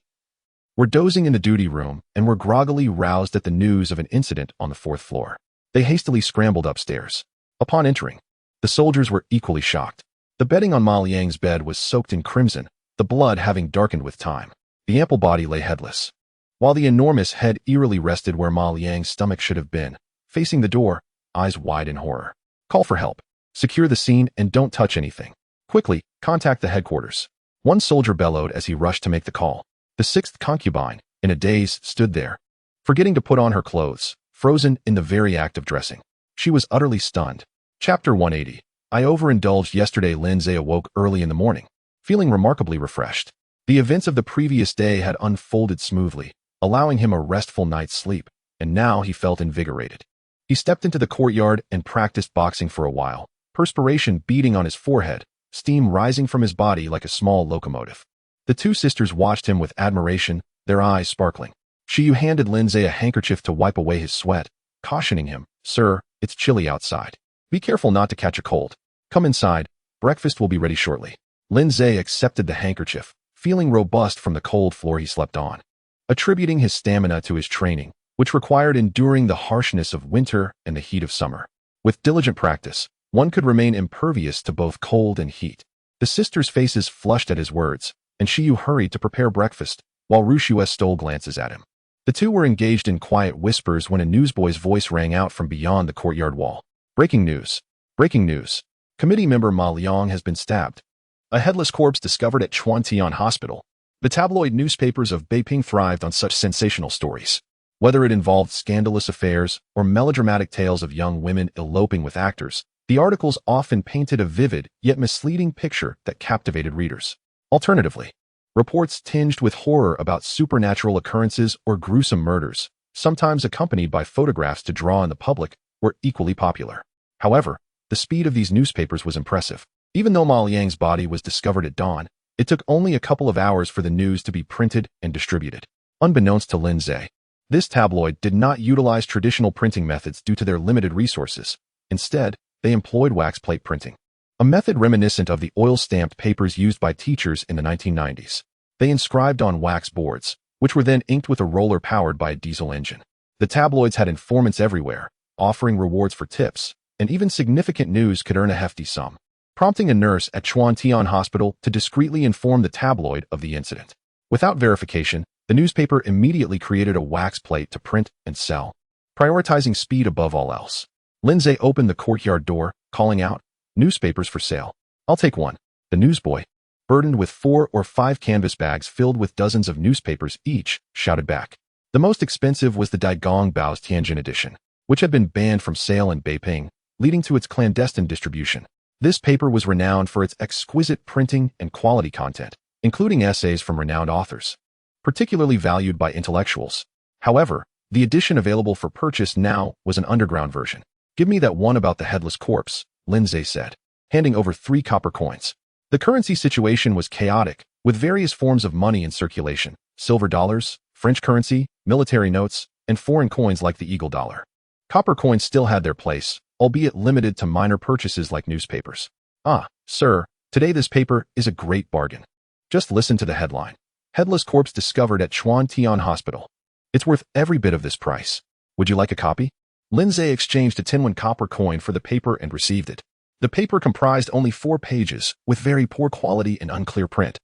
were dozing in the duty room and were groggily roused at the news of an incident on the 4th floor. They hastily scrambled upstairs. Upon entering, the soldiers were equally shocked. The bedding on Ma Liang's bed was soaked in crimson, the blood having darkened with time. The ample body lay headless, while the enormous head eerily rested where Ma Liang's stomach should have been, facing the door, eyes wide in horror. Call for help. Secure the scene and don't touch anything. Quickly, contact the headquarters. One soldier bellowed as he rushed to make the call. The sixth concubine, in a daze, stood there, forgetting to put on her clothes, frozen in the very act of dressing. She was utterly stunned. Chapter 180. I overindulged yesterday. Lindsay awoke early in the morning, feeling remarkably refreshed. The events of the previous day had unfolded smoothly, allowing him a restful night's sleep, and now he felt invigorated. He stepped into the courtyard and practiced boxing for a while, perspiration beading on his forehead, steam rising from his body like a small locomotive. The two sisters watched him with admiration, their eyes sparkling. Shiyu handed Lindsay a handkerchief to wipe away his sweat, cautioning him, "Sir, it's chilly outside. Be careful not to catch a cold. Come inside, breakfast will be ready shortly." Lindsay accepted the handkerchief, feeling robust from the cold floor he slept on, attributing his stamina to his training, which required enduring the harshness of winter and the heat of summer. With diligent practice, one could remain impervious to both cold and heat. The sisters' faces flushed at his words, and Shiyu hurried to prepare breakfast, while Rushue stole glances at him. The two were engaged in quiet whispers when a newsboy's voice rang out from beyond the courtyard wall. Breaking news. Breaking news. Committee member Ma Liang has been stabbed. A headless corpse discovered at Chuantian Hospital. The tabloid newspapers of Beiping thrived on such sensational stories. Whether it involved scandalous affairs or melodramatic tales of young women eloping with actors, the articles often painted a vivid yet misleading picture that captivated readers. Alternatively, reports tinged with horror about supernatural occurrences or gruesome murders, sometimes accompanied by photographs to draw on the public, were equally popular. However, the speed of these newspapers was impressive. Even though Ma Liang's body was discovered at dawn, it took only a couple of hours for the news to be printed and distributed. Unbeknownst to Lindsay, this tabloid did not utilize traditional printing methods due to their limited resources. Instead, they employed wax plate printing, a method reminiscent of the oil-stamped papers used by teachers in the 1990s. They inscribed on wax boards, which were then inked with a roller powered by a diesel engine. The tabloids had informants everywhere, offering rewards for tips, and even significant news could earn a hefty sum, prompting a nurse at Chuantian Hospital to discreetly inform the tabloid of the incident. Without verification, the newspaper immediately created a wax plate to print and sell, prioritizing speed above all else. Lindsay opened the courtyard door, calling out, "Newspapers for sale. I'll take one." The newsboy, burdened with 4 or 5 canvas bags filled with dozens of newspapers each, shouted back. The most expensive was the Daigong Bao's Tianjin edition, which had been banned from sale in Beiping, leading to its clandestine distribution. This paper was renowned for its exquisite printing and quality content, including essays from renowned authors, particularly valued by intellectuals. However, the edition available for purchase now was an underground version. "Give me that one about the headless corpse," Lindsay said, handing over 3 copper coins. The currency situation was chaotic, with various forms of money in circulation: silver dollars, French currency, military notes, and foreign coins like the eagle dollar. Copper coins still had their place, albeit limited to minor purchases like newspapers. "Ah, sir, today this paper is a great bargain. Just listen to the headline. Headless corpse discovered at Chuantian Hospital. It's worth every bit of this price. Would you like a copy?" Lindsay exchanged a 10 copper coin for the paper and received it. The paper comprised only 4 pages, with very poor quality and unclear print.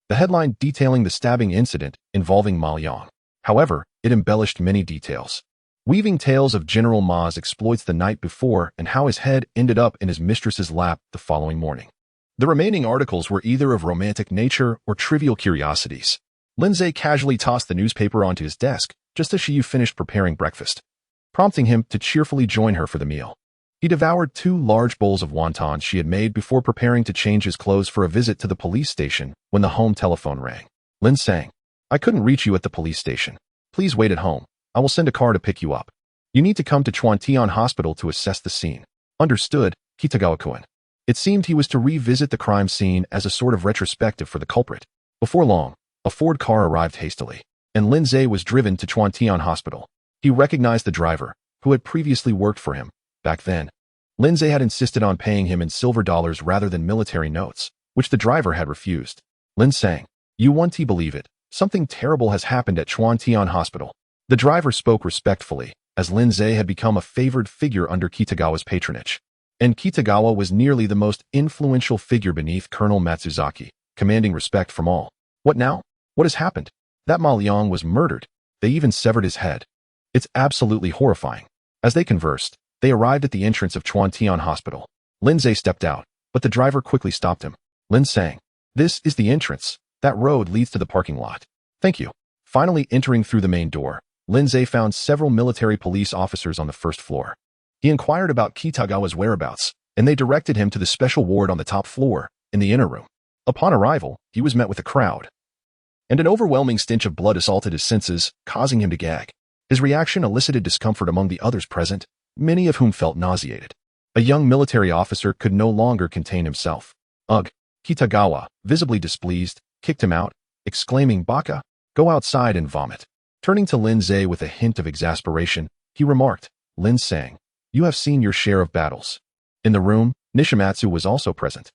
The headline detailing the stabbing incident involving Ma Liang. However, it embellished many details, weaving tales of General Ma's exploits the night before and how his head ended up in his mistress's lap the following morning. The remaining articles were either of romantic nature or trivial curiosities. Lindsay casually tossed the newspaper onto his desk, just as she finished preparing breakfast, prompting him to cheerfully join her for the meal. He devoured 2 large bowls of wontons she had made before preparing to change his clothes for a visit to the police station when the home telephone rang. Lin sang, "I couldn't reach you at the police station. Please wait at home. I will send a car to pick you up. You need to come to Chuantian Hospital to assess the scene." "Understood, Kitagawa-kun." It seemed he was to revisit the crime scene as a sort of retrospective for the culprit. Before long, a Ford car arrived hastily, and Lindsay was driven to Chuantian Hospital. He recognized the driver, who had previously worked for him. Back then, Lindsay had insisted on paying him in silver dollars rather than military notes, which the driver had refused. Lin sang, "You won't believe it. Something terrible has happened at Chuantian Hospital." The driver spoke respectfully, as Lindsay had become a favored figure under Kitagawa's patronage. And Kitagawa was nearly the most influential figure beneath Colonel Matsuzaki, commanding respect from all. What now? What has happened? That Ma Liang was murdered. They even severed his head. It's absolutely horrifying. As they conversed, they arrived at the entrance of Chuantian Hospital. Lindsay stepped out, but the driver quickly stopped him. Lin sang, "This is the entrance. That road leads to the parking lot." "Thank you." Finally entering through the main door, Lindsay found several military police officers on the first floor. He inquired about Kitagawa's whereabouts, and they directed him to the special ward on the top floor, in the inner room. Upon arrival, he was met with a crowd, and an overwhelming stench of blood assaulted his senses, causing him to gag. His reaction elicited discomfort among the others present, many of whom felt nauseated. A young military officer could no longer contain himself. Ugh! Kitagawa, visibly displeased, kicked him out, exclaiming, "Baka, go outside and vomit." Turning to Lindsay with a hint of exasperation, he remarked, "Lin sang, you have seen your share of battles." In the room, Nishimatsu was also present,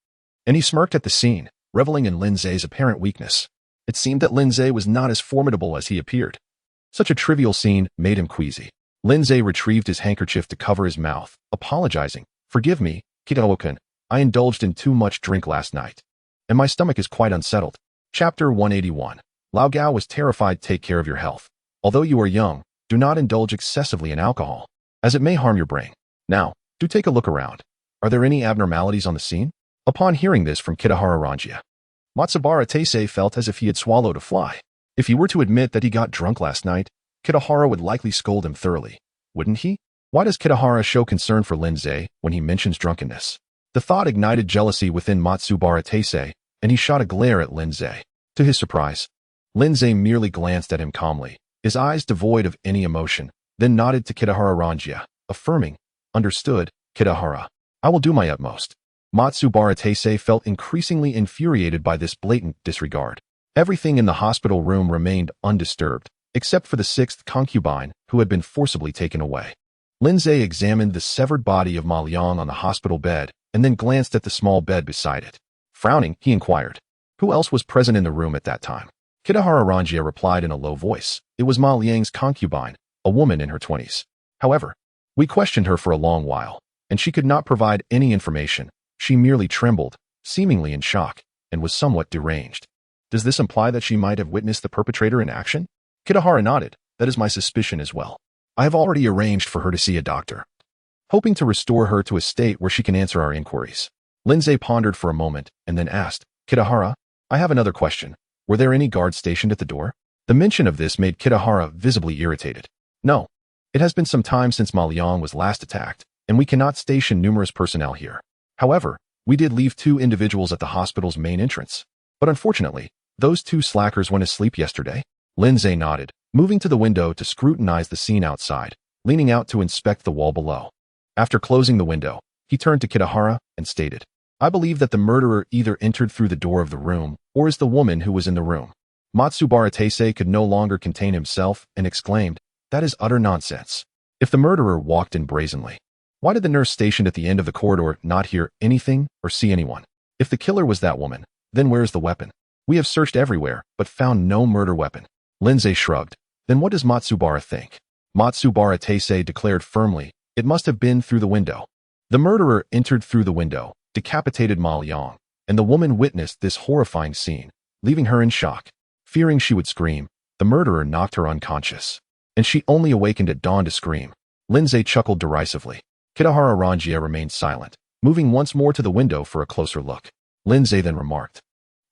and he smirked at the scene, reveling in Lindsay's apparent weakness. It seemed that Lindsay was not as formidable as he appeared. Such a trivial scene made him queasy. Lindsay retrieved his handkerchief to cover his mouth, apologizing, "Forgive me, Kitagawa-kun, I indulged in too much drink last night, and my stomach is quite unsettled." Chapter 181. Lao Gao was terrified. Take care of your health. Although you are young, do not indulge excessively in alcohol, as it may harm your brain. Now, do take a look around. Are there any abnormalities on the scene? Upon hearing this from Kitahara Ranjia, Matsubara Taisei felt as if he had swallowed a fly. If he were to admit that he got drunk last night, Kitahara would likely scold him thoroughly, wouldn't he? Why does Kitahara show concern for Lindsay when he mentions drunkenness? The thought ignited jealousy within Matsubara Taisei, and he shot a glare at Lindsay. To his surprise, Lindsay merely glanced at him calmly, his eyes devoid of any emotion, then nodded to Kitahara Ranjia, affirming, "Understood, Kitahara. I will do my utmost." Matsubara Taisei felt increasingly infuriated by this blatant disregard. Everything in the hospital room remained undisturbed, except for the sixth concubine who had been forcibly taken away. Lindsay examined the severed body of Ma Liang on the hospital bed and then glanced at the small bed beside it. Frowning, he inquired, "Who else was present in the room at that time?" Kitahara Ranjia replied in a low voice, "It was Ma Liang's concubine, a woman in her 20s. However, we questioned her for a long while, and she could not provide any information. She merely trembled, seemingly in shock, and was somewhat deranged." "Does this imply that she might have witnessed the perpetrator in action?" Kitahara nodded. "That is my suspicion as well. I have already arranged for her to see a doctor, hoping to restore her to a state where she can answer our inquiries." Lindsay pondered for a moment and then asked, "Kitahara, I have another question. Were there any guards stationed at the door?" The mention of this made Kitahara visibly irritated. "No. It has been some time since Ma Liang was last attacked, and we cannot station numerous personnel here. However, we did leave 2 individuals at the hospital's main entrance. But unfortunately, those 2 slackers went asleep yesterday." Lindsay nodded, moving to the window to scrutinize the scene outside, leaning out to inspect the wall below. After closing the window, he turned to Kitahara and stated, "I believe that the murderer either entered through the door of the room or is the woman who was in the room." Matsubara Taisei could no longer contain himself and exclaimed, "That is utter nonsense. If the murderer walked in brazenly, why did the nurse stationed at the end of the corridor not hear anything or see anyone? If the killer was that woman, then where's the weapon? We have searched everywhere but found no murder weapon." Lindsay shrugged. "Then what does Matsubara think?" Matsubara Taisei declared firmly, "It must have been through the window. The murderer entered through the window, decapitated Ma Liang, and the woman witnessed this horrifying scene, leaving her in shock. Fearing she would scream, the murderer knocked her unconscious, and she only awakened at dawn to scream." Lindsay chuckled derisively. Kitahara Ranjia remained silent, moving once more to the window for a closer look. Lindsay then remarked,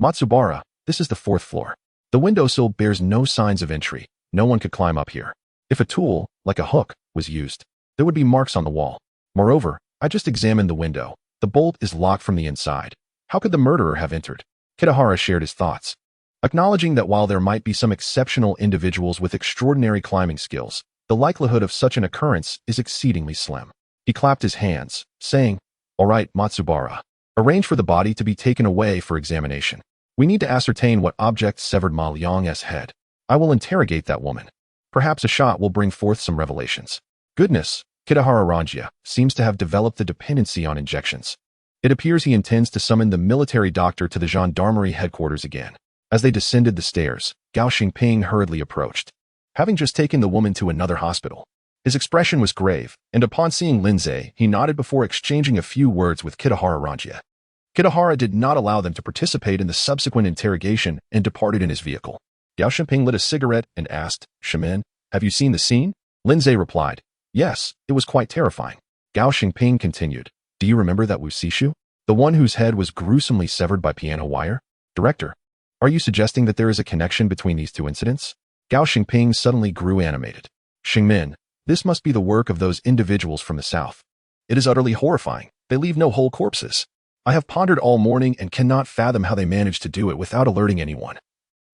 "Matsubara, this is the 4th floor. The windowsill bears no signs of entry. No one could climb up here. If a tool, like a hook, was used, there would be marks on the wall. Moreover, I just examined the window. The bolt is locked from the inside. How could the murderer have entered?" Kitahara shared his thoughts, acknowledging that while there might be some exceptional individuals with extraordinary climbing skills, the likelihood of such an occurrence is exceedingly slim. He clapped his hands, saying, "All right, Matsubara. Arrange for the body to be taken away for examination. We need to ascertain what object severed Ma Liang's head. I will interrogate that woman. Perhaps a shot will bring forth some revelations." Goodness, Kitahara Ranjia seems to have developed a dependency on injections. It appears he intends to summon the military doctor to the gendarmerie headquarters again. As they descended the stairs, Gao Xingping hurriedly approached. Having just taken the woman to another hospital, His expression was grave, and upon seeing Lindsay, he nodded before exchanging a few words with Kitahara Ranjia. Kitahara did not allow them to participate in the subsequent interrogation and departed in his vehicle. Gao Xingping lit a cigarette and asked, "Shaman, have you seen the scene?" Lindsay replied, "Yes, it was quite terrifying." Gao Xingping continued, "Do you remember that Wu Xishu? The one whose head was gruesomely severed by piano wire? Director, are you suggesting that there is a connection between these two incidents?" Gao Xingping suddenly grew animated. "Xingmin, this must be the work of those individuals from the south. It is utterly horrifying. They leave no whole corpses. I have pondered all morning and cannot fathom how they managed to do it without alerting anyone."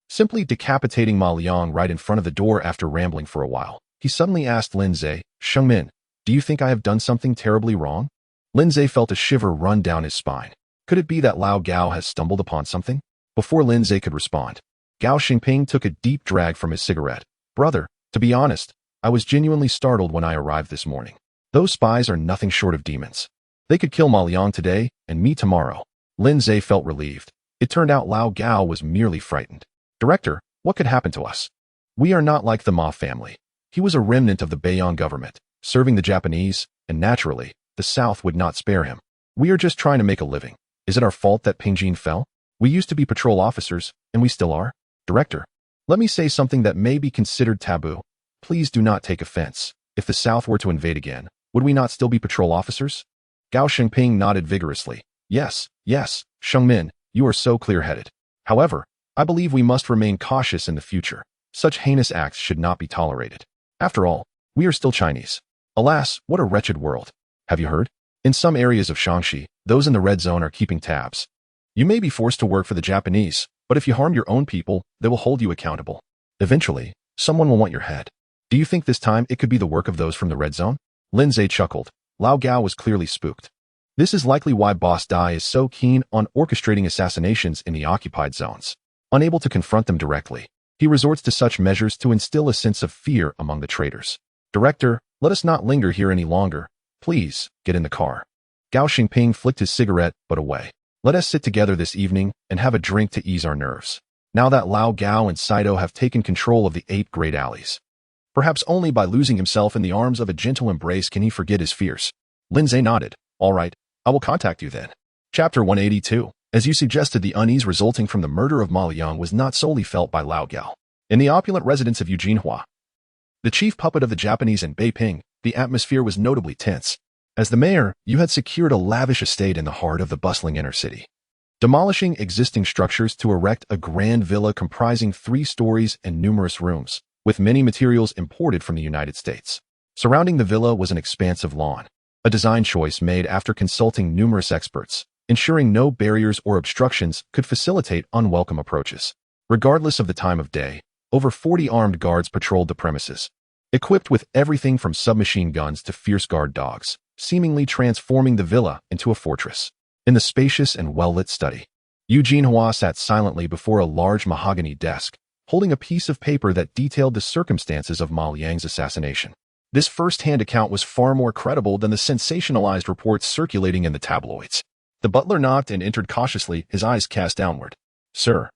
Simply decapitating Ma Liang right in front of the door after rambling for a while, he suddenly asked Lindsay, "Shengmin, do you think I have done something terribly wrong?" Lindsay felt a shiver run down his spine. Could it be that Lao Gao has stumbled upon something? Before Lindsay could respond, Gao Xingping took a deep drag from his cigarette. "Brother, to be honest, I was genuinely startled when I arrived this morning. Those spies are nothing short of demons. They could kill Ma Liang today and me tomorrow." Lindsay felt relieved. It turned out Lao Gao was merely frightened. "Director, what could happen to us? We are not like the Ma family. He was a remnant of the Beiyang government, serving the Japanese, and naturally, the South would not spare him. We are just trying to make a living. Is it our fault that Pingjin fell? We used to be patrol officers, and we still are." "Director, let me say something that may be considered taboo. Please do not take offense. If the South were to invade again, would we not still be patrol officers?" Gao Xingping nodded vigorously. "Yes, yes, Shengmin, you are so clear-headed. However, I believe we must remain cautious in the future. Such heinous acts should not be tolerated. After all, we are still Chinese. Alas, what a wretched world. Have you heard? In some areas of Shaanxi, those in the red zone are keeping tabs. You may be forced to work for the Japanese, but if you harm your own people, they will hold you accountable. Eventually, someone will want your head. Do you think this time it could be the work of those from the red zone?" Lindsay chuckled. Lao Gao was clearly spooked. This is likely why Boss Dai is so keen on orchestrating assassinations in the occupied zones. Unable to confront them directly, he resorts to such measures to instill a sense of fear among the traitors. "Director, let us not linger here any longer. Please, get in the car." Gao Xingping flicked his cigarette, but away. "Let us sit together this evening and have a drink to ease our nerves. Now that Lao Gao and Saito have taken control of the 8 great alleys. Perhaps only by losing himself in the arms of a gentle embrace can he forget his fears." Lindsay nodded. "All right, I will contact you then." Chapter 182. As you suggested, the unease resulting from the murder of Ma Liang was not solely felt by Lao Gao. In the opulent residence of Eugene-hua, the chief puppet of the Japanese in Beiping, the atmosphere was notably tense. As the mayor, you had secured a lavish estate in the heart of the bustling inner city, demolishing existing structures to erect a grand villa comprising 3 stories and numerous rooms, with many materials imported from the United States. Surrounding the villa was an expansive lawn, a design choice made after consulting numerous experts, ensuring no barriers or obstructions could facilitate unwelcome approaches. Regardless of the time of day, over 40 armed guards patrolled the premises, equipped with everything from submachine guns to fierce guard dogs, seemingly transforming the villa into a fortress. In the spacious and well-lit study, Eugene-hua sat silently before a large mahogany desk, holding a piece of paper that detailed the circumstances of Ma Liang's assassination. This first-hand account was far more credible than the sensationalized reports circulating in the tabloids. The butler knocked and entered cautiously, his eyes cast downward. "Sir,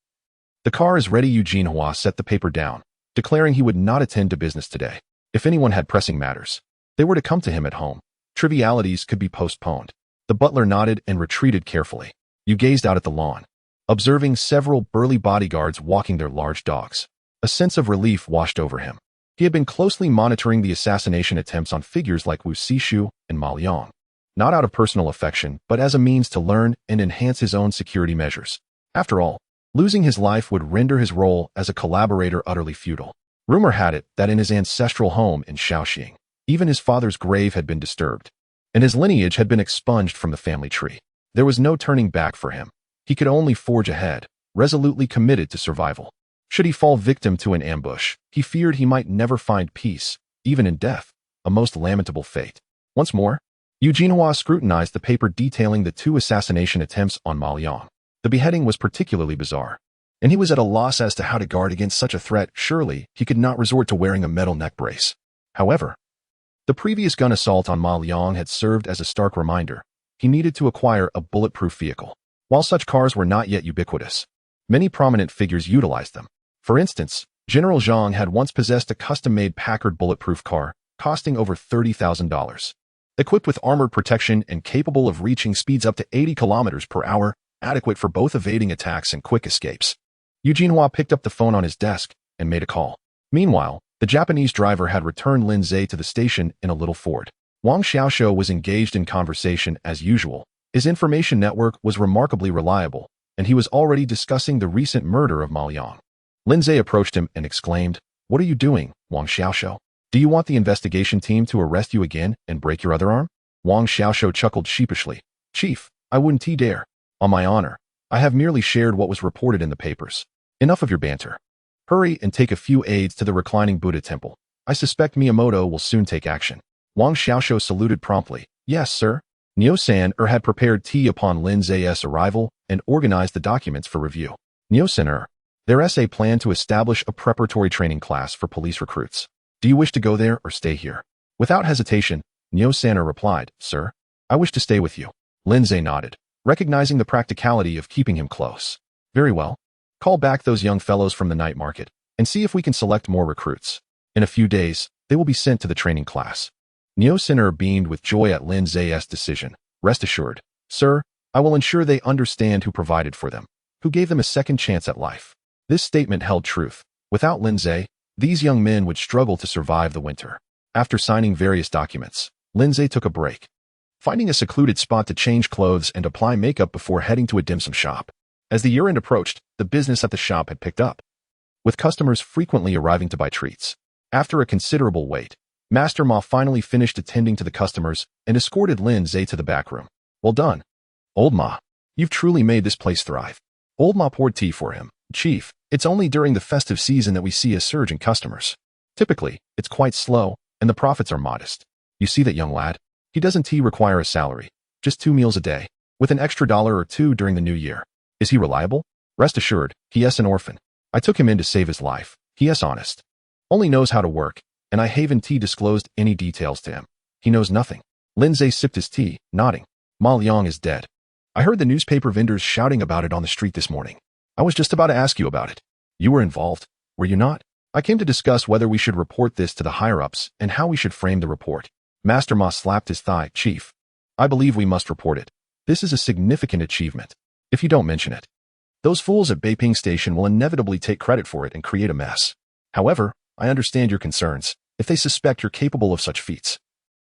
the car is ready." Eugene-hua set the paper down, declaring he would not attend to business today. If anyone had pressing matters, they were to come to him at home. Trivialities could be postponed. The butler nodded and retreated carefully. You gazed out at the lawn, observing several burly bodyguards walking their large dogs. A sense of relief washed over him. He had been closely monitoring the assassination attempts on figures like Wu Xishu and Ma Liang, not out of personal affection, but as a means to learn and enhance his own security measures. After all, losing his life would render his role as a collaborator utterly futile. Rumor had it that in his ancestral home in Shaoxing, even his father's grave had been disturbed, and his lineage had been expunged from the family tree. There was no turning back for him. He could only forge ahead, resolutely committed to survival. Should he fall victim to an ambush, he feared he might never find peace, even in death, a most lamentable fate. Once more, Eugene-hua scrutinized the paper detailing the 2 assassination attempts on Ma Liang. The beheading was particularly bizarre, and he was at a loss as to how to guard against such a threat. Surely, he could not resort to wearing a metal neck brace. However, the previous gun assault on Ma Liang had served as a stark reminder. He needed to acquire a bulletproof vehicle. While such cars were not yet ubiquitous, many prominent figures utilized them. For instance, General Zhang had once possessed a custom-made Packard bulletproof car, costing over $30,000. Equipped with armored protection and capable of reaching speeds up to 80 kilometers per hour, adequate for both evading attacks and quick escapes. Eugene Hua picked up the phone on his desk and made a call. Meanwhile, the Japanese driver had returned Lin Zhe to the station in a little Ford. Wang Xiaoxiu was engaged in conversation as usual. His information network was remarkably reliable, and he was already discussing the recent murder of Ma Liang. Lin Zhe approached him and exclaimed, "What are you doing, Wang Xiaoxiu? Do you want the investigation team to arrest you again and break your other arm?" Wang Xiaoxiu chuckled sheepishly. "Chief, I wouldn't dare. On my honor, I have merely shared what was reported in the papers. Enough of your banter. Hurry and take a few aides to the reclining Buddha temple. I suspect Miyamoto will soon take action." Wang Xiaoxiu saluted promptly. "Yes, sir." Neo-san had prepared tea upon Lin Zhe's arrival and organized the documents for review. Neo-san their SA planned to establish a preparatory training class for police recruits. "Do you wish to go there or stay here?" Without hesitation, Neo-san replied, "Sir, I wish to stay with you." Lin Zhe nodded, recognizing the practicality of keeping him close. "Very well. Call back those young fellows from the night market and see if we can select more recruits. In a few days, they will be sent to the training class." Neo-san beamed with joy at Lin Zhe's decision. "Rest assured, sir, I will ensure they understand who provided for them, who gave them a second chance at life." This statement held truth. Without Lin Zhe, these young men would struggle to survive the winter. After signing various documents, Lin Zhe took a break, finding a secluded spot to change clothes and apply makeup before heading to a dim sum shop. As the year-end approached, the business at the shop had picked up, with customers frequently arriving to buy treats. After a considerable wait, Master Ma finally finished attending to the customers and escorted Lin Zhe to the back room. "Well done, Old Ma. You've truly made this place thrive." Old Ma poured tea for him. "Chief, it's only during the festive season that we see a surge in customers. Typically, it's quite slow, and the profits are modest. You see that young lad? He doesn't require a salary, just 2 meals a day, with an extra $1 or 2 during the new year. Is he reliable? Rest assured, he's an orphan. I took him in to save his life. He's honest. Only knows how to work, and I haven't disclosed any details to him. He knows nothing." Lin Zhe sipped his tea, nodding. "Ma Liang is dead. I heard the newspaper vendors shouting about it on the street this morning. I was just about to ask you about it. You were involved, were you not? I came to discuss whether we should report this to the higher-ups and how we should frame the report." Master Ma slapped his thigh. "Chief, I believe we must report it. This is a significant achievement. If you don't mention it, those fools at Beiping Station will inevitably take credit for it and create a mess. However, I understand your concerns. If they suspect you're capable of such feats,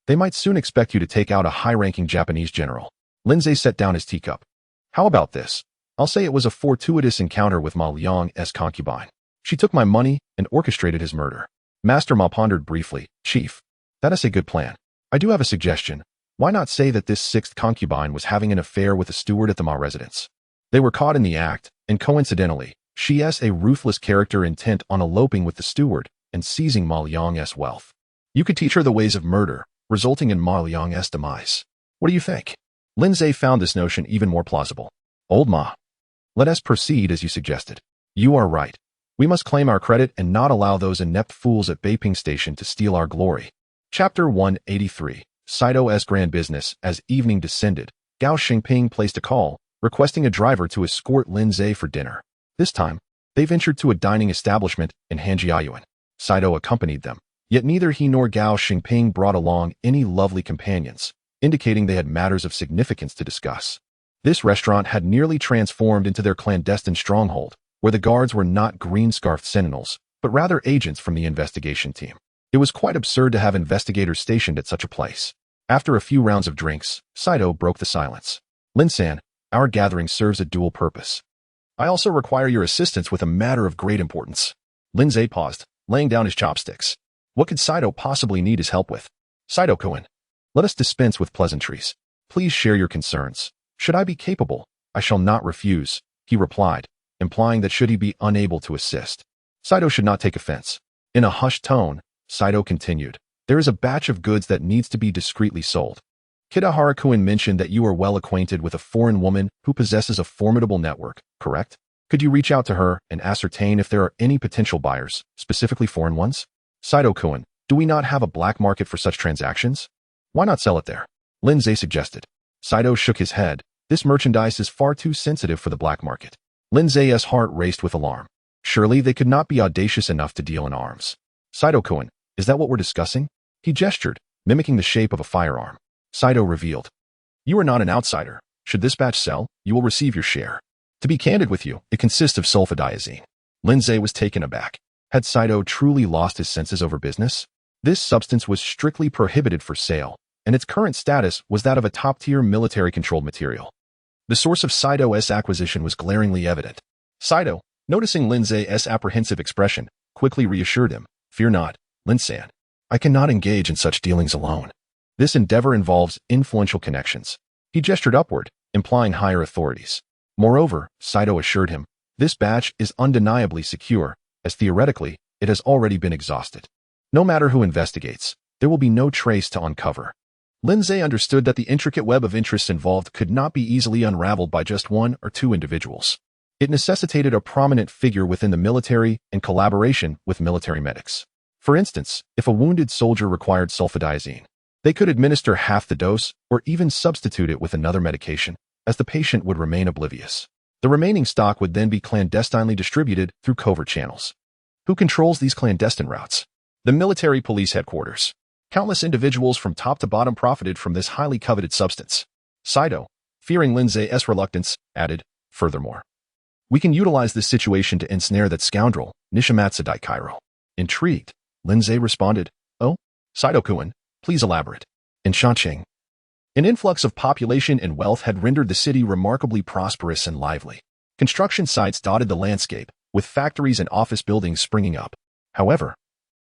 they might soon expect you to take out a high-ranking Japanese general." Lin Zhe set down his teacup. "How about this? I'll say it was a fortuitous encounter with Ma Liang's concubine. She took my money and orchestrated his murder." Master Ma pondered briefly. "Chief, that is a good plan. I do have a suggestion. Why not say that this 6th concubine was having an affair with a steward at the Ma residence? They were caught in the act, and coincidentally, she is a ruthless character intent on eloping with the steward and seizing Ma Liang's wealth. You could teach her the ways of murder, resulting in Ma Liang's demise. What do you think?" Lin Zhe found this notion even more plausible. "Old Ma, let us proceed as you suggested. You are right. We must claim our credit and not allow those inept fools at Beiping Station to steal our glory." Chapter 183. Saito's grand business. As evening descended, Gao Xingping placed a call, requesting a driver to escort Lin Zhe for dinner. This time, they ventured to a dining establishment in Hanjiayuan. Saito accompanied them, yet neither he nor Gao Xingping brought along any lovely companions, indicating they had matters of significance to discuss. This restaurant had nearly transformed into their clandestine stronghold, where the guards were not green-scarfed sentinels, but rather agents from the investigation team. It was quite absurd to have investigators stationed at such a place. After a few rounds of drinks, Saito broke the silence. "Lin-san, our gathering serves a dual purpose. I also require your assistance with a matter of great importance." Lin Zhe paused, laying down his chopsticks. What could Saito possibly need his help with? "Saito-kun, let us dispense with pleasantries. Please share your concerns. Should I be capable, I shall not refuse," he replied, implying that should he be unable to assist, Saito should not take offense. In a hushed tone, Saito continued, "There is a batch of goods that needs to be discreetly sold. Kidahara-kun mentioned that you are well acquainted with a foreign woman who possesses a formidable network, correct? Could you reach out to her and ascertain if there are any potential buyers, specifically foreign ones? Saito-kun, do we not have a black market for such transactions? Why not sell it there?" Lin Zhe suggested. Saito shook his head. This merchandise is far too sensitive for the black market. Lin Zhe's heart raced with alarm. Surely they could not be audacious enough to deal in arms. "Saito-kun, is that what we're discussing?" He gestured, mimicking the shape of a firearm. Saito revealed, "You are not an outsider. Should this batch sell, you will receive your share. To be candid with you, it consists of sulfadiazine." Lindsay was taken aback. Had Saito truly lost his senses over business? This substance was strictly prohibited for sale, and its current status was that of a top-tier military-controlled material. The source of Saito's acquisition was glaringly evident. Saito, noticing Lindsay's apprehensive expression, quickly reassured him, "Fear not, Lin-san. I cannot engage in such dealings alone. This endeavor involves influential connections." He gestured upward, implying higher authorities. Moreover, Saito assured him, this batch is undeniably secure, as theoretically, it has already been exhausted. No matter who investigates, there will be no trace to uncover. Lindsay understood that the intricate web of interests involved could not be easily unraveled by just one or two individuals. It necessitated a prominent figure within the military and collaboration with military medics. For instance, if a wounded soldier required sulfadiazine, they could administer half the dose or even substitute it with another medication, as the patient would remain oblivious. The remaining stock would then be clandestinely distributed through covert channels. Who controls these clandestine routes? The military police headquarters. Countless individuals from top to bottom profited from this highly coveted substance. Saito, fearing Lindsay's reluctance, added, "Furthermore, we can utilize this situation to ensnare that scoundrel, Nishimatsu Daikairo." Intrigued, Lindsay responded, "Oh, Saito-kun, please elaborate." In Shanqing, an influx of population and wealth had rendered the city remarkably prosperous and lively. Construction sites dotted the landscape, with factories and office buildings springing up. However,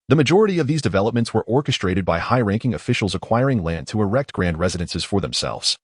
the majority of these developments were orchestrated by high-ranking officials acquiring land to erect grand residences for themselves.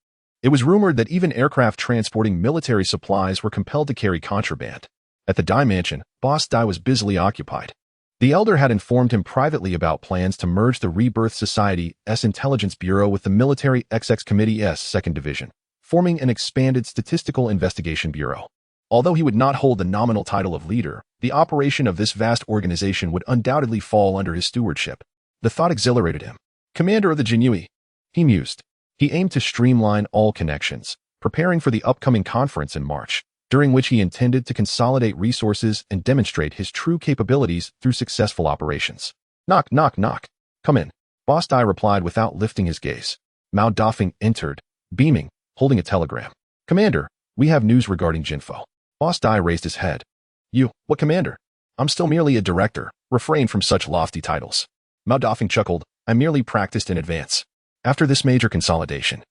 It was rumored that even aircraft transporting military supplies were compelled to carry contraband. At the Dai mansion, Boss Dai was busily occupied. The elder had informed him privately about plans to merge the Rebirth Society's Intelligence Bureau with the Military XX Committee's Second Division, forming an expanded Statistical Investigation Bureau. Although he would not hold the nominal title of leader, the operation of this vast organization would undoubtedly fall under his stewardship. The thought exhilarated him. Commander of the Jinyui, he mused. He aimed to streamline all connections, preparing for the upcoming conference in March, during which he intended to consolidate resources and demonstrate his true capabilities through successful operations. "Knock, knock, knock. Come in." Boss Dai replied without lifting his gaze. Mao Dafeng entered, beaming, holding a telegram. "Commander, we have news regarding Jinfo." Boss Dai raised his head. "You, what commander? I'm still merely a director. Refrain from such lofty titles." Mao Dafeng chuckled. "I merely practiced in advance. After this major consolidation,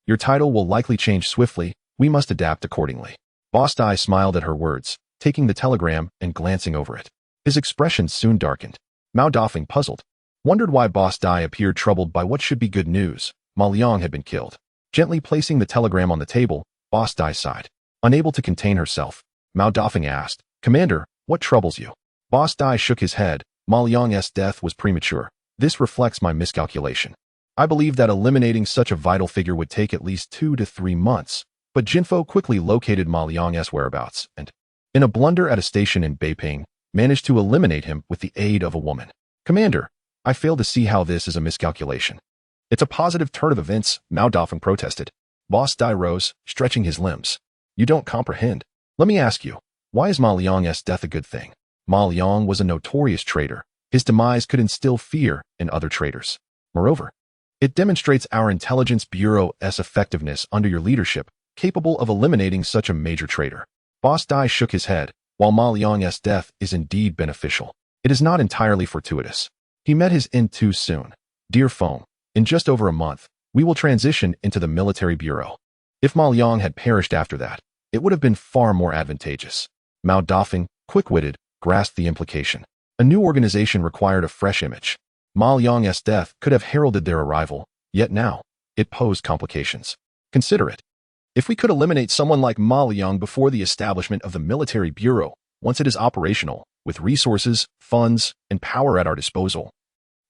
your title will likely change swiftly. We must adapt accordingly." Boss Dai smiled at her words, taking the telegram and glancing over it. His expression soon darkened. Mao Dafeng, puzzled, wondered why Boss Dai appeared troubled by what should be good news. Ma Liang had been killed. Gently placing the telegram on the table, Boss Dai sighed. Unable to contain herself, Mao Dafeng asked, "Commander, what troubles you?" Boss Dai shook his head. "Ma Liang's death was premature. This reflects my miscalculation. I believed that eliminating such a vital figure would take at least 2 to 3 months, but Jinfo quickly located Ma Liang's whereabouts and, in a blunder at a station in Beiping, managed to eliminate him with the aid of a woman. Commander, I fail to see how this is a miscalculation." "It's a positive turn of events," Mao Dafeng protested. Boss Dai rose, stretching his limbs. "You don't comprehend. Let me ask you, why is Ma Liang's death a good thing? Ma Liang was a notorious traitor. His demise could instill fear in other traitors. Moreover, it demonstrates our intelligence bureau's effectiveness under your leadership, capable of eliminating such a major traitor." Boss Dai shook his head. "While Ma Liang's death is indeed beneficial, it is not entirely fortuitous. He met his end too soon. Dear Foam, in just over a month, we will transition into the military bureau. If Ma Liang had perished after that, it would have been far more advantageous." Mao Dafeng, quick-witted, grasped the implication. A new organization required a fresh image. Ma Liang's death could have heralded their arrival, yet now, it posed complications. Consider it. If we could eliminate someone like Ma Liang before the establishment of the military bureau, once it is operational, with resources, funds, and power at our disposal,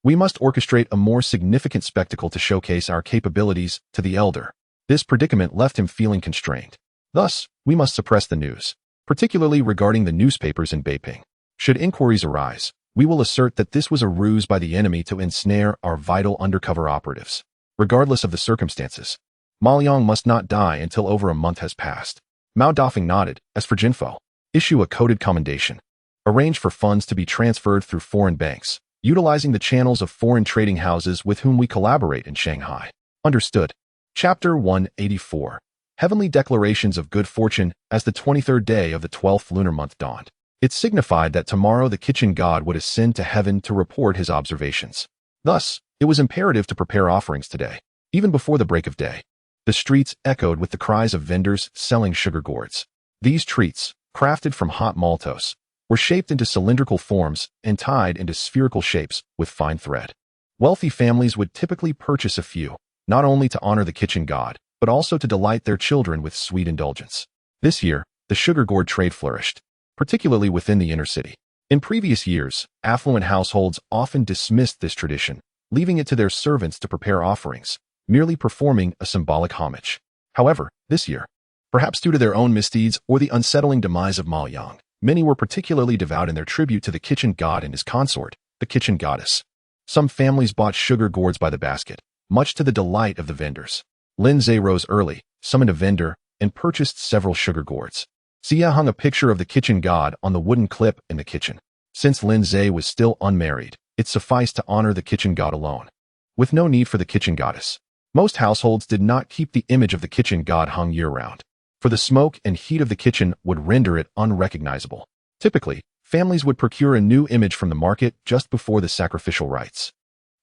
we must orchestrate a more significant spectacle to showcase our capabilities to the elder. This predicament left him feeling constrained. Thus, we must suppress the news, particularly regarding the newspapers in Beiping. Should inquiries arise, we will assert that this was a ruse by the enemy to ensnare our vital undercover operatives. Regardless of the circumstances, Ma Liang must not die until over a month has passed. Mao Dafeng nodded. As for Jinfo, issue a coded commendation. Arrange for funds to be transferred through foreign banks, utilizing the channels of foreign trading houses with whom we collaborate in Shanghai. Understood. Chapter 184. Heavenly Declarations of Good Fortune. As the 23rd day of the 12th lunar month dawned, it signified that tomorrow the kitchen god would ascend to heaven to report his observations. Thus, it was imperative to prepare offerings today, even before the break of day. The streets echoed with the cries of vendors selling sugar gourds. These treats, crafted from hot maltose, were shaped into cylindrical forms and tied into spherical shapes with fine thread. Wealthy families would typically purchase a few, not only to honor the kitchen god, but also to delight their children with sweet indulgence. This year, the sugar gourd trade flourished, particularly within the inner city. In previous years, affluent households often dismissed this tradition, leaving it to their servants to prepare offerings, merely performing a symbolic homage. However, this year, perhaps due to their own misdeeds or the unsettling demise of Ma Yang, many were particularly devout in their tribute to the kitchen god and his consort, the kitchen goddess. Some families bought sugar gourds by the basket, much to the delight of the vendors. Lin Zhe rose early, summoned a vendor, and purchased several sugar gourds. Xia hung a picture of the kitchen god on the wooden clip in the kitchen. Since Lin Zhe was still unmarried, it sufficed to honor the kitchen god alone, with no need for the kitchen goddess. Most households did not keep the image of the kitchen god hung year-round, for the smoke and heat of the kitchen would render it unrecognizable. Typically, families would procure a new image from the market just before the sacrificial rites.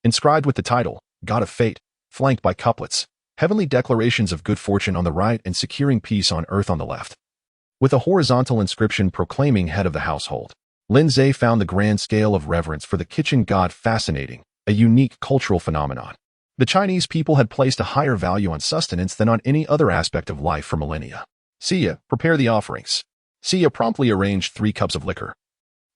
Inscribed with the title, God of Fate, flanked by couplets, heavenly declarations of good fortune on the right and securing peace on earth on the left. With a horizontal inscription proclaiming head of the household, Lin Zhe found the grand scale of reverence for the kitchen god fascinating, a unique cultural phenomenon. The Chinese people had placed a higher value on sustenance than on any other aspect of life for millennia. Xia, prepare the offerings. Xia promptly arranged 3 cups of liquor,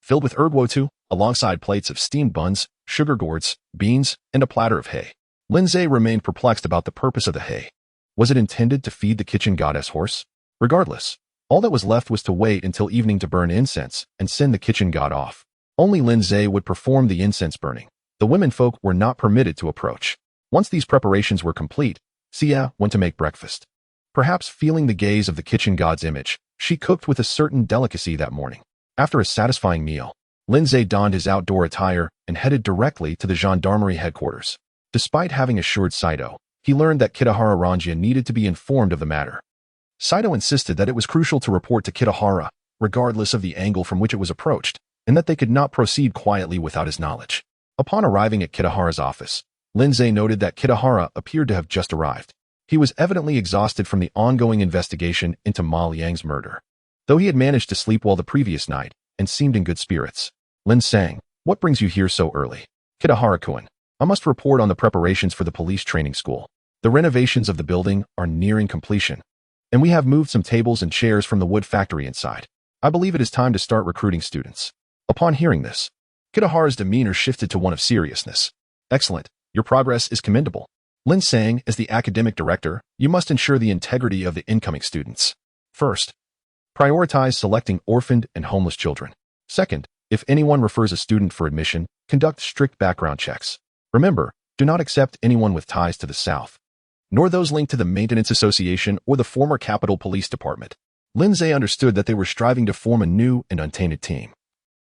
filled with erguotu, alongside plates of steamed buns, sugar gourds, beans, and a platter of hay. Lin Zhe remained perplexed about the purpose of the hay. Was it intended to feed the kitchen goddess horse? Regardless, all that was left was to wait until evening to burn incense and send the kitchen god off. Only Lin Zhe would perform the incense burning. The womenfolk were not permitted to approach. Once these preparations were complete, Xia went to make breakfast. Perhaps feeling the gaze of the kitchen god's image, she cooked with a certain delicacy that morning. After a satisfying meal, Lin Zhe donned his outdoor attire and headed directly to the gendarmerie headquarters. Despite having assured Saito, he learned that Kitahara Ranjia needed to be informed of the matter. Saito insisted that it was crucial to report to Kitahara, regardless of the angle from which it was approached, and that they could not proceed quietly without his knowledge. Upon arriving at Kitahara's office, Lin Zhe noted that Kitahara appeared to have just arrived. He was evidently exhausted from the ongoing investigation into Ma Liang's murder. Though he had managed to sleep well the previous night and seemed in good spirits. Lin sang, "What brings you here so early?" "Kitahara-kun, I must report on the preparations for the police training school. The renovations of the building are nearing completion, and we have moved some tables and chairs from the wood factory inside. I believe it is time to start recruiting students." Upon hearing this, Kitahara's demeanor shifted to one of seriousness. "Excellent. Your progress is commendable." Lin sang, "As the academic director, you must ensure the integrity of the incoming students. First, prioritize selecting orphaned and homeless children. Second, if anyone refers a student for admission, conduct strict background checks. Remember, do not accept anyone with ties to the South, nor those linked to the Maintenance Association or the former Capital Police Department." Lin Zhe understood that they were striving to form a new and untainted team,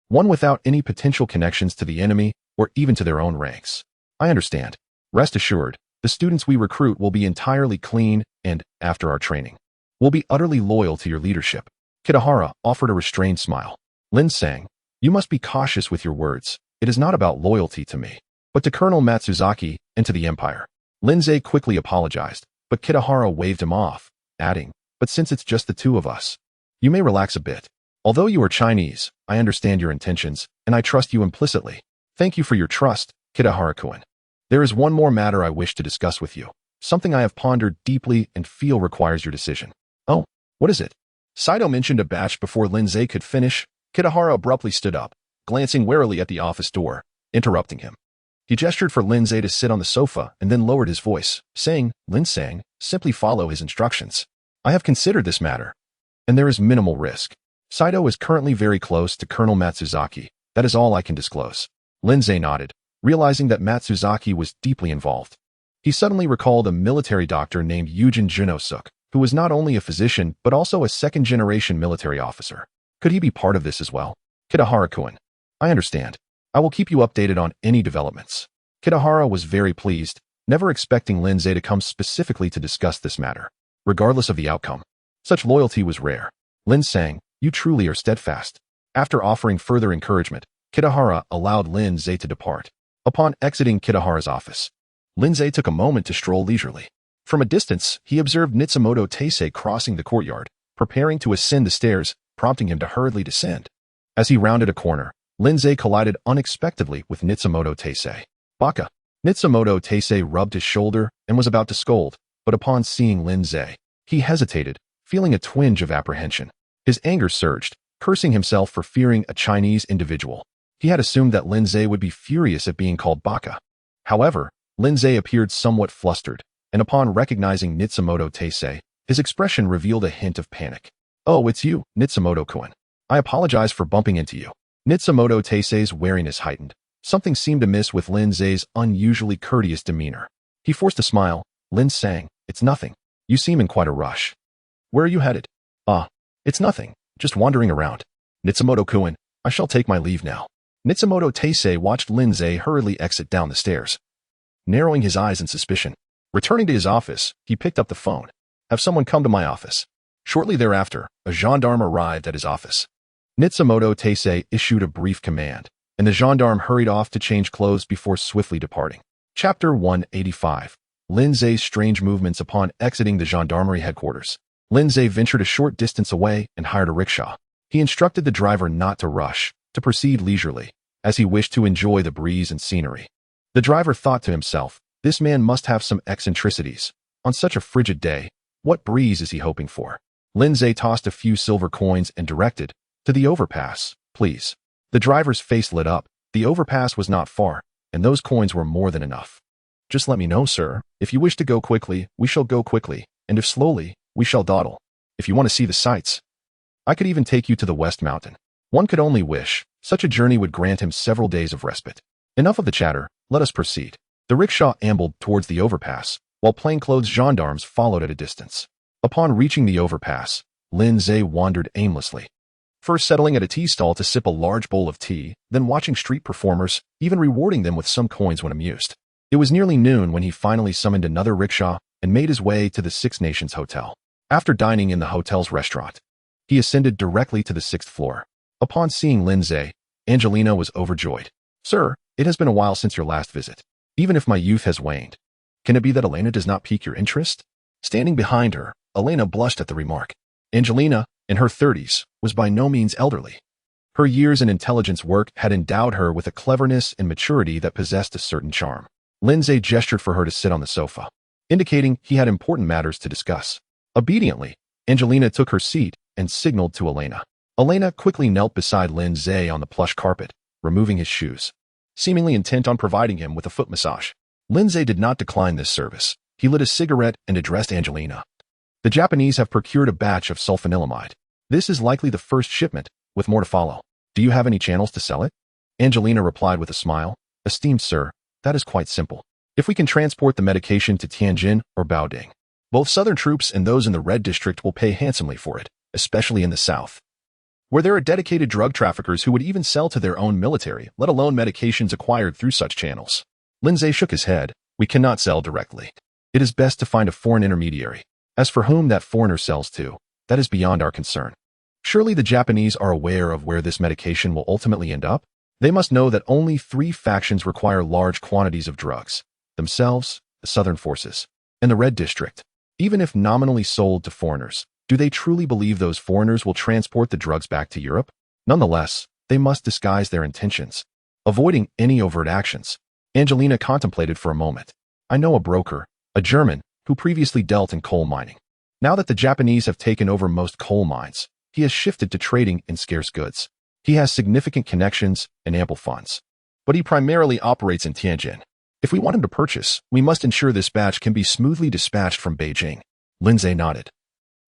one without any potential connections to the enemy or even to their own ranks. "I understand. Rest assured, the students we recruit will be entirely clean and, after our training, will be utterly loyal to your leadership." Kitahara offered a restrained smile. Lin sang, "You must be cautious with your words. It is not about loyalty to me, but to Colonel Matsuzaki and to the Empire." Lin Zhe quickly apologized, but Kitahara waved him off, adding, "But since it's just the two of us, you may relax a bit. Although you are Chinese, I understand your intentions, and I trust you implicitly. Thank you for your trust, Kitahara-kun. There is one more matter I wish to discuss with you, something I have pondered deeply and feel requires your decision." "Oh, what is it?" Saito mentioned a batch before Lin Zhe could finish. Kitahara abruptly stood up, glancing warily at the office door, interrupting him. He gestured for Lin Zhe to sit on the sofa and then lowered his voice, saying, "Lin sang, simply follow his instructions. I have considered this matter, and there is minimal risk. Saito is currently very close to Colonel Matsuzaki. That is all I can disclose." Lin Zhe nodded, realizing that Matsuzaki was deeply involved. He suddenly recalled a military doctor named Yujin Junosuk, who was not only a physician but also a second-generation military officer. Could he be part of this as well? "Kitahara-kun, I understand. I will keep you updated on any developments. Kitahara was very pleased, never expecting Lindsay to come specifically to discuss this matter. Regardless of the outcome, such loyalty was rare. Lin sang, "You truly are steadfast." After offering further encouragement, Kitahara allowed Lindsay to depart. Upon exiting Kitahara's office, Lindsay took a moment to stroll leisurely. From a distance, he observed Nitsumoto Teisei crossing the courtyard, preparing to ascend the stairs, prompting him to hurriedly descend. As he rounded a corner, Lindsay collided unexpectedly with Nitsumoto Teisei. "Baka." Nitsumoto Teisei rubbed his shoulder and was about to scold, but upon seeing Lindsay, he hesitated, feeling a twinge of apprehension. His anger surged, cursing himself for fearing a Chinese individual. He had assumed that Lindsay would be furious at being called Baka. However, Lindsay appeared somewhat flustered, and upon recognizing Nitsumoto Teisei, his expression revealed a hint of panic. "Oh, it's you, Nitsumoto-kun. I apologize for bumping into you." Nitsumoto Teisei's wariness heightened. Something seemed amiss with Lindsay's unusually courteous demeanor. He forced a smile. Lin sang, "It's nothing. You seem in quite a rush. Where are you headed?" It's nothing. Just wandering around." "Nitsumoto-kun, I shall take my leave now." Nitsumoto Teisei watched Lindsay hurriedly exit down the stairs, narrowing his eyes in suspicion. Returning to his office, he picked up the phone. "Have someone come to my office." Shortly thereafter, a gendarme arrived at his office. Nitsumoto Teisei issued a brief command, and the gendarme hurried off to change clothes before swiftly departing. Chapter 185. Lindsay's strange movements upon exiting the gendarmerie headquarters. Lindsay ventured a short distance away and hired a rickshaw. He instructed the driver not to rush, to proceed leisurely, as he wished to enjoy the breeze and scenery. The driver thought to himself, "This man must have some eccentricities. On such a frigid day, what breeze is he hoping for?" Lindsay tossed a few silver coins and directed, "To the overpass, please." The driver's face lit up. The overpass was not far, and those coins were more than enough. "Just let me know, sir. If you wish to go quickly, we shall go quickly, and if slowly, we shall dawdle. If you want to see the sights, I could even take you to the West Mountain." One could only wish such a journey would grant him several days of respite. Enough of the chatter, let us proceed. The rickshaw ambled towards the overpass, while plainclothes gendarmes followed at a distance. Upon reaching the overpass, Lindsay wandered aimlessly, first settling at a tea stall to sip a large bowl of tea, then watching street performers, even rewarding them with some coins when amused. It was nearly noon when he finally summoned another rickshaw and made his way to the Six Nations Hotel. After dining in the hotel's restaurant, he ascended directly to the 6th floor. Upon seeing Lindsay, Angelina was overjoyed. "Sir, it has been a while since your last visit. Even if my youth has waned, can it be that Elena does not pique your interest?" Standing behind her, Elena blushed at the remark. Angelina, in her 30s, was by no means elderly. Her years and intelligence work had endowed her with a cleverness and maturity that possessed a certain charm. Lindsay gestured for her to sit on the sofa, indicating he had important matters to discuss. Obediently, Angelina took her seat and signaled to Elena. Elena quickly knelt beside Lindsay on the plush carpet, removing his shoes, seemingly intent on providing him with a foot massage. Lindsay did not decline this service. He lit a cigarette and addressed Angelina. "The Japanese have procured a batch of sulfanilamide. This is likely the first shipment, with more to follow. Do you have any channels to sell it?" Angelina replied with a smile. "Esteemed sir, that is quite simple. If we can transport the medication to Tianjin or Baoding, both southern troops and those in the Red District will pay handsomely for it, especially in the south, where there are dedicated drug traffickers who would even sell to their own military, let alone medications acquired through such channels." Lindsay shook his head. "We cannot sell directly. It is best to find a foreign intermediary. As for whom that foreigner sells to, that is beyond our concern. Surely the Japanese are aware of where this medication will ultimately end up? They must know that only 3 factions require large quantities of drugs: themselves, the Southern Forces, and the Red District. Even if nominally sold to foreigners, do they truly believe those foreigners will transport the drugs back to Europe? Nonetheless, they must disguise their intentions, avoiding any overt actions." Angelina contemplated for a moment. "I know a broker, a German, who previously dealt in coal mining. Now that the Japanese have taken over most coal mines, he has shifted to trading in scarce goods. He has significant connections and ample funds, but he primarily operates in Tianjin. If we want him to purchase, we must ensure this batch can be smoothly dispatched from Beijing." Lindsay nodded.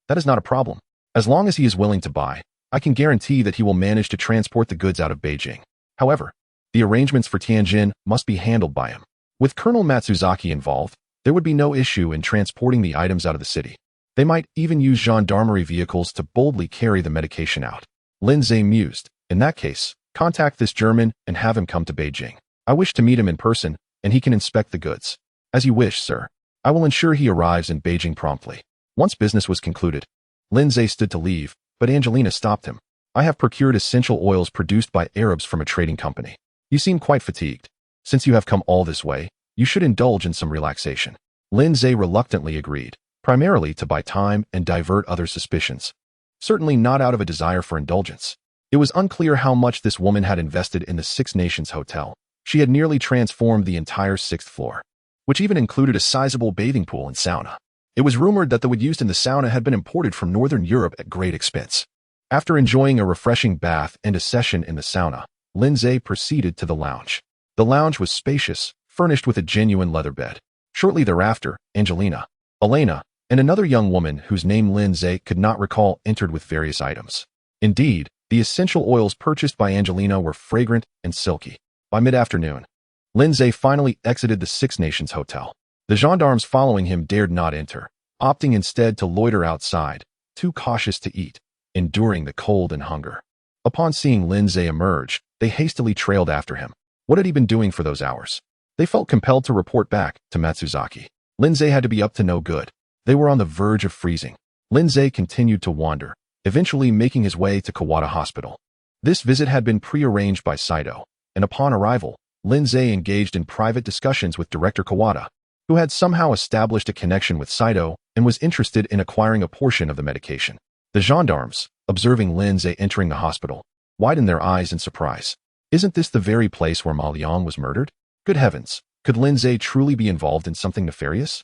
"That is not a problem. As long as he is willing to buy, I can guarantee that he will manage to transport the goods out of Beijing. However, the arrangements for Tianjin must be handled by him. With Colonel Matsuzaki involved, there would be no issue in transporting the items out of the city. They might even use gendarmerie vehicles to boldly carry the medication out." Lindsay mused. "In that case, Contact this German and have him come to Beijing. I wish to meet him in person, and he can inspect the goods. As you wish, sir. I will ensure he arrives in Beijing promptly. Once business was concluded, Lindsay stood to leave, but Angelina stopped him. I have procured essential oils produced by Arabs from a trading company. You seem quite fatigued. Since you have come all this way, you should indulge in some relaxation. Lindsay reluctantly agreed, primarily to buy time and divert other suspicions. Certainly not out of a desire for indulgence. It was unclear how much this woman had invested in the Six Nations Hotel. She had nearly transformed the entire 6th floor, which even included a sizable bathing pool and sauna. It was rumored that the wood used in the sauna had been imported from Northern Europe at great expense. After enjoying a refreshing bath and a session in the sauna, Lindsay proceeded to the lounge. The lounge was spacious, furnished with a genuine leather bed. Shortly thereafter, Angelina, Elena, and another young woman whose name Lindsay could not recall entered with various items. Indeed, the essential oils purchased by Angelina were fragrant and silky. By mid-afternoon, Lindsay finally exited the Six Nations Hotel. The gendarmes following him dared not enter, opting instead to loiter outside, too cautious to eat, enduring the cold and hunger. Upon seeing Lindsay emerge, they hastily trailed after him. What had he been doing for those hours? They felt compelled to report back to Matsuzaki. Lindsay had to be up to no good. They were on the verge of freezing. Lindsay continued to wander, eventually making his way to Kawada Hospital. This visit had been prearranged by Saito, and upon arrival, Lindsay engaged in private discussions with Director Kawada, who had somehow established a connection with Saito and was interested in acquiring a portion of the medication. The gendarmes, observing Lindsay entering the hospital, widened their eyes in surprise. Isn't this the very place where Ma Liang was murdered? Good heavens, could Lindsay truly be involved in something nefarious?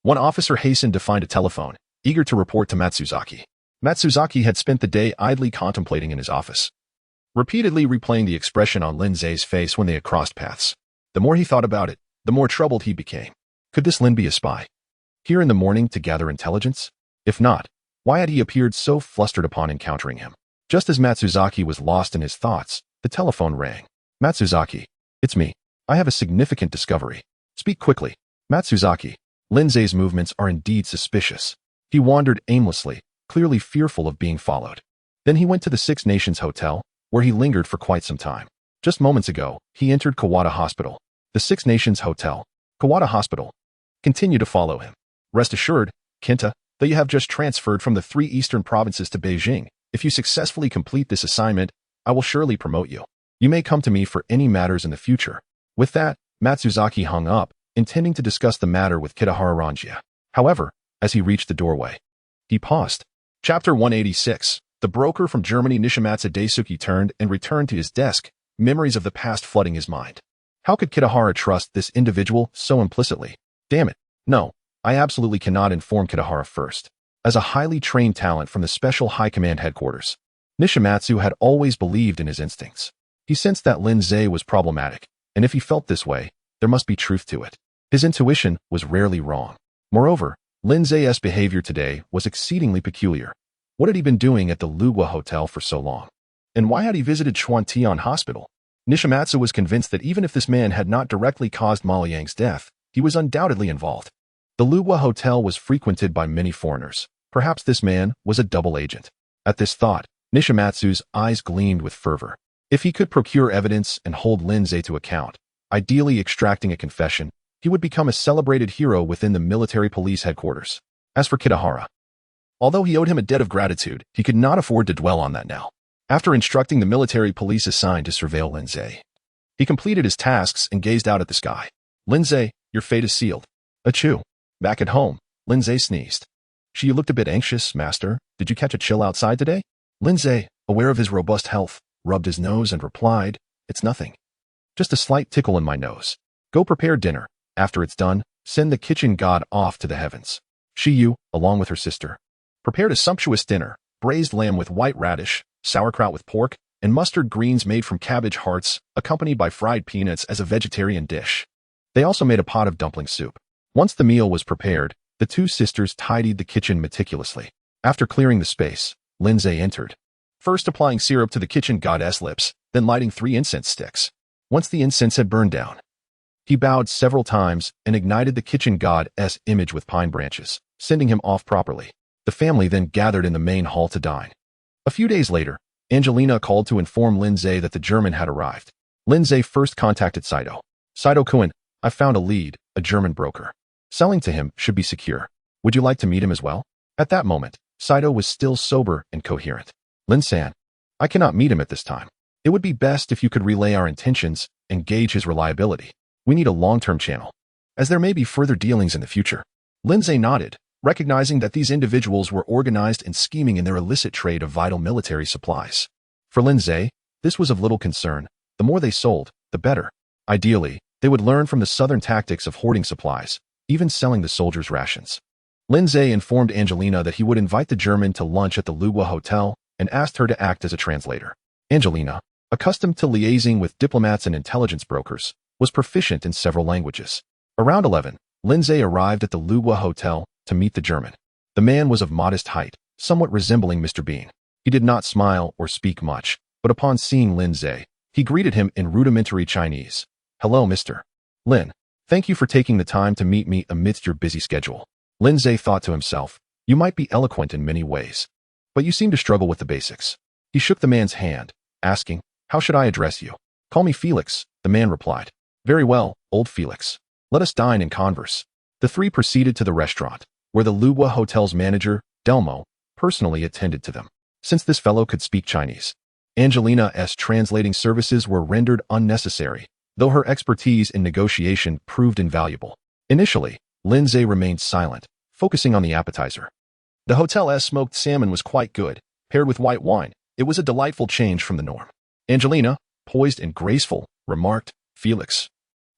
One officer hastened to find a telephone, eager to report to Matsuzaki. Matsuzaki had spent the day idly contemplating in his office, repeatedly replaying the expression on Lindsay's face when they had crossed paths. The more he thought about it, the more troubled he became. Could this Lin be a spy? Here in the morning to gather intelligence? If not, why had he appeared so flustered upon encountering him? Just as Matsuzaki was lost in his thoughts, the telephone rang. Matsuzaki, it's me. I have a significant discovery. Speak quickly. Matsuzaki. Lindsay's movements are indeed suspicious. He wandered aimlessly, clearly fearful of being followed. Then he went to the Six Nations Hotel, where he lingered for quite some time. Just moments ago, he entered Kawada Hospital. The Six Nations Hotel, Kawada Hospital. Continue to follow him. Rest assured, Kenta, though you have just transferred from the 3 eastern provinces to Beijing, if you successfully complete this assignment, I will surely promote you. You may come to me for any matters in the future. With that, Matsuzaki hung up, intending to discuss the matter with Kitahara Ranjia. However, as he reached the doorway, he paused. Chapter 186. The broker from Germany Nishimatsu Daisuke turned and returned to his desk, memories of the past flooding his mind. How could Kitahara trust this individual so implicitly? Damn it. No, I absolutely cannot inform Kitahara first. As a highly trained talent from the Special High Command headquarters, Nishimatsu had always believed in his instincts. He sensed that Lindsay was problematic, and if he felt this way, there must be truth to it. His intuition was rarely wrong. Moreover, Lindsay's behavior today was exceedingly peculiar. What had he been doing at the Lugwa Hotel for so long? And why had he visited Chuantian Hospital? Nishimatsu was convinced that even if this man had not directly caused Ma Liang's death, he was undoubtedly involved. The Lugwa Hotel was frequented by many foreigners. Perhaps this man was a double agent. At this thought, Nishimatsu's eyes gleamed with fervor. If he could procure evidence and hold Lindsay to account, ideally extracting a confession, he would become a celebrated hero within the military police headquarters. As for Kitahara, although he owed him a debt of gratitude, he could not afford to dwell on that now. After instructing the military police assigned to surveil Lindsay, he completed his tasks and gazed out at the sky. Lindsay, your fate is sealed. Achoo. Back at home, Lindsay sneezed. She looked a bit anxious, master. Did you catch a chill outside today? Lindsay, aware of his robust health, rubbed his nose and replied, it's nothing. Just a slight tickle in my nose. Go prepare dinner. After it's done, send the kitchen god off to the heavens. Shiyu, along with her sister, prepared a sumptuous dinner, braised lamb with white radish, sauerkraut with pork, and mustard greens made from cabbage hearts, accompanied by fried peanuts as a vegetarian dish. They also made a pot of dumpling soup. Once the meal was prepared, the two sisters tidied the kitchen meticulously. After clearing the space, Lindsay entered, first applying syrup to the kitchen goddess lips, then lighting 3 incense sticks. Once the incense had burned down, he bowed several times and ignited the kitchen god's image with pine branches, sending him off properly. The family then gathered in the main hall to dine. A few days later, Angelina called to inform Lindsay that the German had arrived. Lindsay first contacted Saito. Saito-kun, I found a lead, a German broker. Selling to him should be secure. Would you like to meet him as well? At that moment, Saito was still sober and coherent. Lin-san, I cannot meet him at this time. It would be best if you could relay our intentions and gauge his reliability. We need a long-term channel, as there may be further dealings in the future. Lindsay nodded, recognizing that these individuals were organized and scheming in their illicit trade of vital military supplies. For Lindsay, this was of little concern. The more they sold, the better. Ideally, they would learn from the southern tactics of hoarding supplies, even selling the soldiers' rations. Lindsay informed Angelina that he would invite the German to lunch at the Luwa Hotel and asked her to act as a translator. Angelina, accustomed to liaising with diplomats and intelligence brokers, was proficient in several languages. Around 11, Lindsay arrived at the Luwa Hotel to meet the German. The man was of modest height, somewhat resembling Mr. Bean. He did not smile or speak much, but upon seeing Lindsay, he greeted him in rudimentary Chinese. Hello, Mr. Lin. Thank you for taking the time to meet me amidst your busy schedule. Lindsay thought to himself, you might be eloquent in many ways, but you seem to struggle with the basics. He shook the man's hand, asking, how should I address you? Call me Felix, the man replied. Very well, old Felix. Let us dine and converse. The three proceeded to the restaurant, where the Luwa Hotel's manager, Delmo, personally attended to them. Since this fellow could speak Chinese, Angelina's translating services were rendered unnecessary, though her expertise in negotiation proved invaluable. Initially, Lindsay remained silent, focusing on the appetizer. The hotel's smoked salmon was quite good, paired with white wine. It was a delightful change from the norm. Angelina, poised and graceful, remarked, Felix,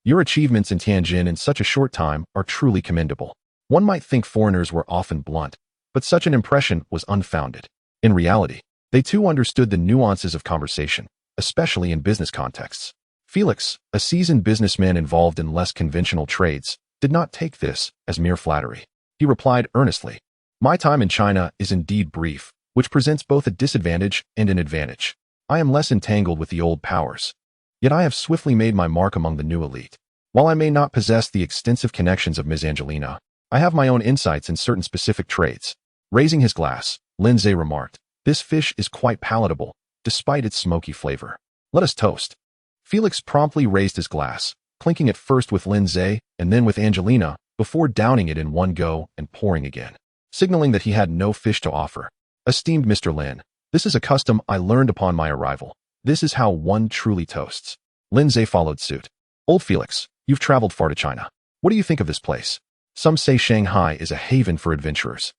your achievements in Tianjin in such a short time are truly commendable. One might think foreigners were often blunt, but such an impression was unfounded. In reality, they too understood the nuances of conversation, especially in business contexts. Felix, a seasoned businessman involved in less conventional trades, did not take this as mere flattery. He replied earnestly, my time in China is indeed brief, which presents both a disadvantage and an advantage. I am less entangled with the old powers. Yet I have swiftly made my mark among the new elite. While I may not possess the extensive connections of Ms. Angelina, I have my own insights in certain specific trades. Raising his glass, Lindsay remarked, this fish is quite palatable, despite its smoky flavor. Let us toast. Felix promptly raised his glass, clinking it first with Lindsay and then with Angelina, before downing it in one go and pouring again, signaling that he had no fish to offer. Esteemed Mr. Lin, this is a custom I learned upon my arrival. This is how one truly toasts. Lindsay followed suit. Old Felix, you've traveled far to China. What do you think of this place? Some say Shanghai is a haven for adventurers.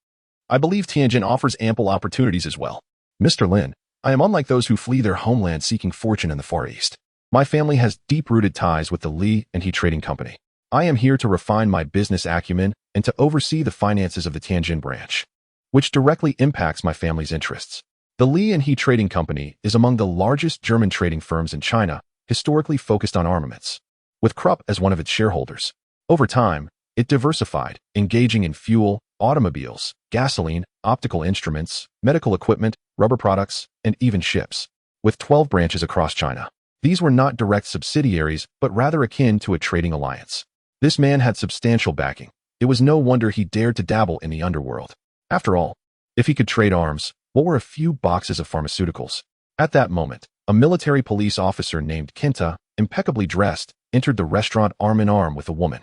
I believe Tianjin offers ample opportunities as well. Mr. Lin, I am unlike those who flee their homeland seeking fortune in the Far East. My family has deep-rooted ties with the Li and He Trading Company. I am here to refine my business acumen and to oversee the finances of the Tianjin branch, which directly impacts my family's interests. The Li and He Trading Company is among the largest German trading firms in China, historically focused on armaments, with Krupp as one of its shareholders. Over time, it diversified, engaging in fuel, automobiles, gasoline, optical instruments, medical equipment, rubber products, and even ships. With 12 branches across China, these were not direct subsidiaries, but rather akin to a trading alliance. This man had substantial backing. It was no wonder he dared to dabble in the underworld. After all, if he could trade arms, what were a few boxes of pharmaceuticals? At that moment, a military police officer named Kenta, impeccably dressed, entered the restaurant arm-in-arm with a woman.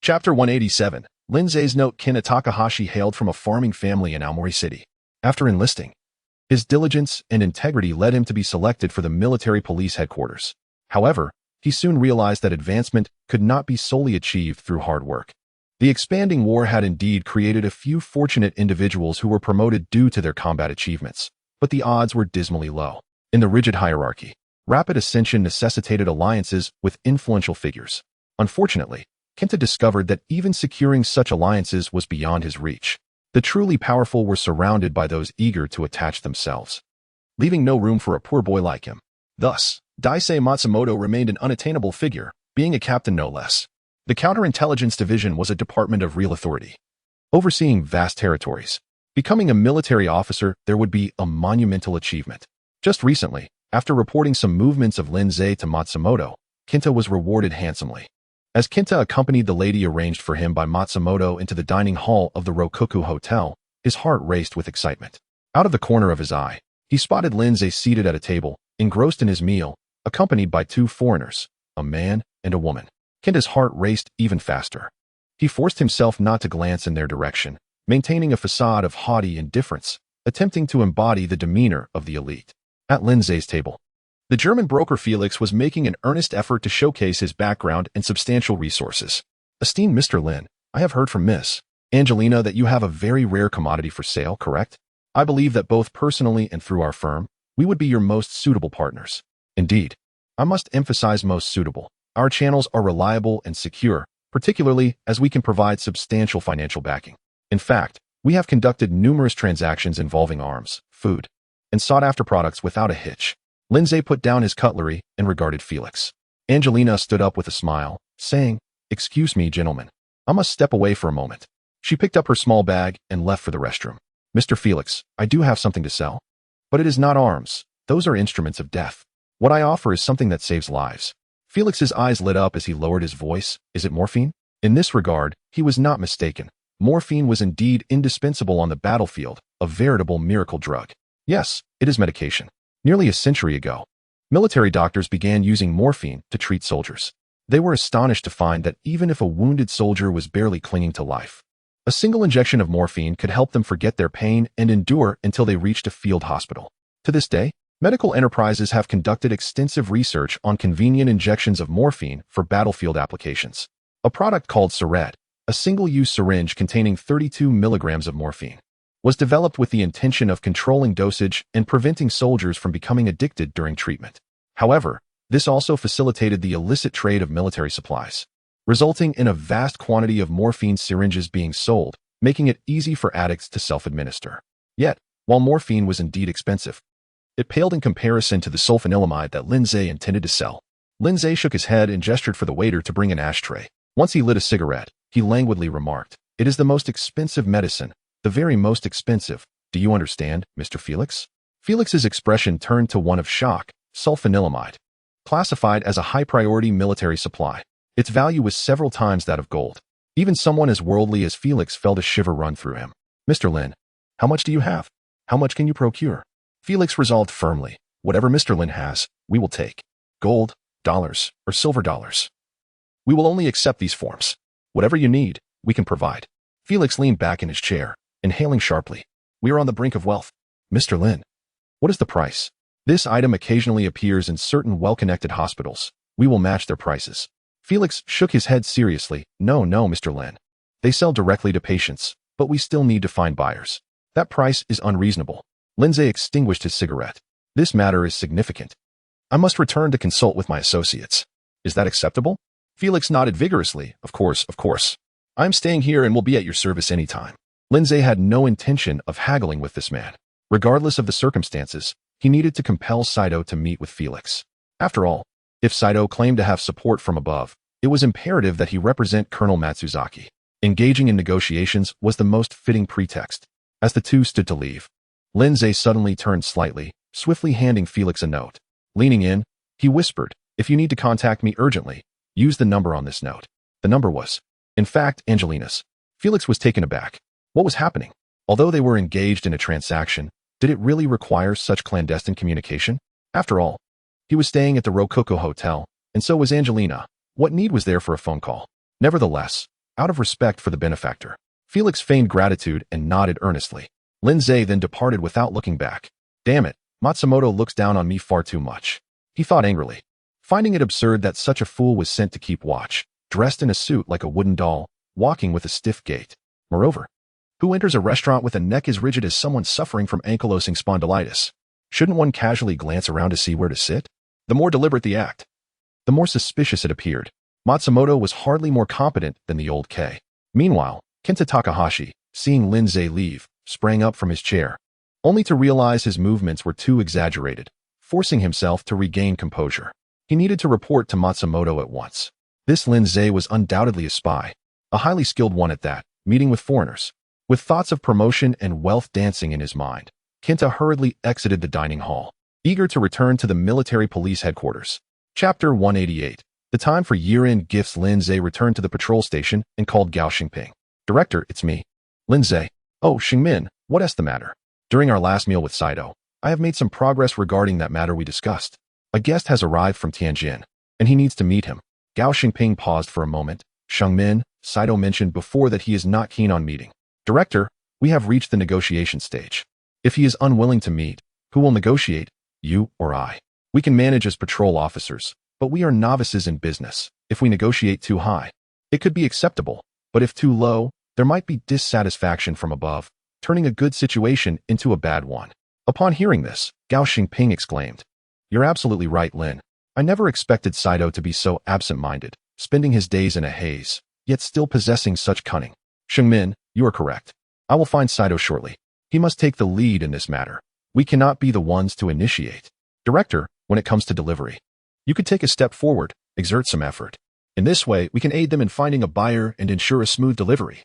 Chapter 187. Lindsay's note. Kenta Takahashi hailed from a farming family in Aomori City. After enlisting, his diligence and integrity led him to be selected for the military police headquarters. However, he soon realized that advancement could not be solely achieved through hard work. The expanding war had indeed created a few fortunate individuals who were promoted due to their combat achievements, but the odds were dismally low. In the rigid hierarchy, rapid ascension necessitated alliances with influential figures. Unfortunately, Kenta discovered that even securing such alliances was beyond his reach. The truly powerful were surrounded by those eager to attach themselves, leaving no room for a poor boy like him. Thus, Daisei Matsumoto remained an unattainable figure, being a captain no less. The counterintelligence division was a department of real authority, overseeing vast territories. Becoming a military officer, there would be a monumental achievement. Just recently, after reporting some movements of Lindsay to Matsumoto, Kenta was rewarded handsomely. As Kenta accompanied the lady arranged for him by Matsumoto into the dining hall of the Rokoku Hotel, his heart raced with excitement. Out of the corner of his eye, he He spotted Lindsay seated at a table, engrossed in his meal, accompanied by two foreigners, a man and a woman. Kenta's heart raced even faster. He forced himself not to glance in their direction, maintaining a facade of haughty indifference, attempting to embody the demeanor of the elite. At Lindsay's table, the German broker Felix was making an earnest effort to showcase his background and substantial resources. Esteemed Mr. Lin, I have heard from Miss Angelina that you have a very rare commodity for sale, correct? I believe that both personally and through our firm, we would be your most suitable partners. Indeed, I must emphasize most suitable. Our channels are reliable and secure, particularly as we can provide substantial financial backing. In fact, we have conducted numerous transactions involving arms, food, and sought-after products without a hitch. Lindsay put down his cutlery and regarded Felix. Angelina stood up with a smile, saying, "Excuse me, gentlemen. I must step away for a moment." She picked up her small bag and left for the restroom. "Mr. Felix, I do have something to sell. But it is not arms. Those are instruments of death. What I offer is something that saves lives." Felix's eyes lit up as he lowered his voice. "Is it morphine?" In this regard, he was not mistaken. Morphine was indeed indispensable on the battlefield, a veritable miracle drug. Yes, it is medication. Nearly a century ago, military doctors began using morphine to treat soldiers. They were astonished to find that even if a wounded soldier was barely clinging to life, a single injection of morphine could help them forget their pain and endure until they reached a field hospital. To this day, medical enterprises have conducted extensive research on convenient injections of morphine for battlefield applications. A product called Syret, a single-use syringe containing 32 milligrams of morphine, was developed with the intention of controlling dosage and preventing soldiers from becoming addicted during treatment. However, this also facilitated the illicit trade of military supplies, resulting in a vast quantity of morphine syringes being sold, making it easy for addicts to self-administer. Yet, while morphine was indeed expensive, it paled in comparison to the sulfanilamide that Lindsay intended to sell. Lindsay shook his head and gestured for the waiter to bring an ashtray. Once he lit a cigarette, he languidly remarked, "It is the most expensive medicine, the very most expensive. Do you understand, Mr. Felix?" Felix's expression turned to one of shock. Sulfanilamide, classified as a high-priority military supply. Its value was several times that of gold. Even someone as worldly as Felix felt a shiver run through him. "Mr. Lin, how much do you have? How much can you procure?" Felix resolved firmly, "Whatever Mr. Lin has, we will take. Gold, dollars, or silver dollars. We will only accept these forms. Whatever you need, we can provide." Felix leaned back in his chair, inhaling sharply. "We are on the brink of wealth. Mr. Lin, what is the price? This item occasionally appears in certain well-connected hospitals. We will match their prices." Felix shook his head seriously. No, Mr. Lin. They sell directly to patients, but we still need to find buyers. That price is unreasonable." Lindsay extinguished his cigarette. "This matter is significant. I must return to consult with my associates. Is that acceptable?" Felix nodded vigorously. Of course. I am staying here and will be at your service anytime." Lindsay had no intention of haggling with this man. Regardless of the circumstances, he needed to compel Saito to meet with Felix. After all, if Saito claimed to have support from above, it was imperative that he represent Colonel Matsuzaki. Engaging in negotiations was the most fitting pretext. As the two stood to leave, Lindsay suddenly turned slightly, swiftly handing Felix a note. Leaning in, he whispered, "If you need to contact me urgently, use the number on this note." The number was, in fact, Angelina's. Felix was taken aback. What was happening? Although they were engaged in a transaction, did it really require such clandestine communication? After all, he was staying at the Rococo Hotel, and so was Angelina. What need was there for a phone call? Nevertheless, out of respect for the benefactor, Felix feigned gratitude and nodded earnestly. Lindsay then departed without looking back. "Damn it, Matsumoto looks down on me far too much," he thought angrily, finding it absurd that such a fool was sent to keep watch, dressed in a suit like a wooden doll, walking with a stiff gait. Moreover, who enters a restaurant with a neck as rigid as someone suffering from ankylosing spondylitis? Shouldn't one casually glance around to see where to sit? The more deliberate the act, the more suspicious it appeared. Matsumoto was hardly more competent than the old K. Meanwhile, Kenta Takahashi, seeing Lindsay leave, sprang up from his chair, only to realize his movements were too exaggerated, forcing himself to regain composure. He needed to report to Matsumoto at once. This Lindsay was undoubtedly a spy, a highly skilled one at that, meeting with foreigners. With thoughts of promotion and wealth dancing in his mind, Kenta hurriedly exited the dining hall, eager to return to the military police headquarters. Chapter 188. The time for year-end gifts. Lindsay returned to the patrol station and called Gao Xingping. "Director, it's me." "Lindsay." "Oh, Xingmin, what's the matter?" "During our last meal with Saito, I have made some progress regarding that matter we discussed. A guest has arrived from Tianjin, and he needs to meet him. Gao Xingping paused for a moment. Shengmin, Saito mentioned before that he is not keen on meeting. Director, we have reached the negotiation stage. If he is unwilling to meet, who will negotiate, you or I? We can manage as patrol officers, but we are novices in business. If we negotiate too high, it could be acceptable, but if too low, there might be dissatisfaction from above, turning a good situation into a bad one. Upon hearing this, Gao Xingping exclaimed, "You're absolutely right, Lin. I never expected Saito to be so absent-minded, spending his days in a haze, yet still possessing such cunning. Shengmin, you are correct. I will find Saito shortly. He must take the lead in this matter. We cannot be the ones to initiate. Director, when it comes to delivery, you could take a step forward, exert some effort. In this way, we can aid them in finding a buyer and ensure a smooth delivery,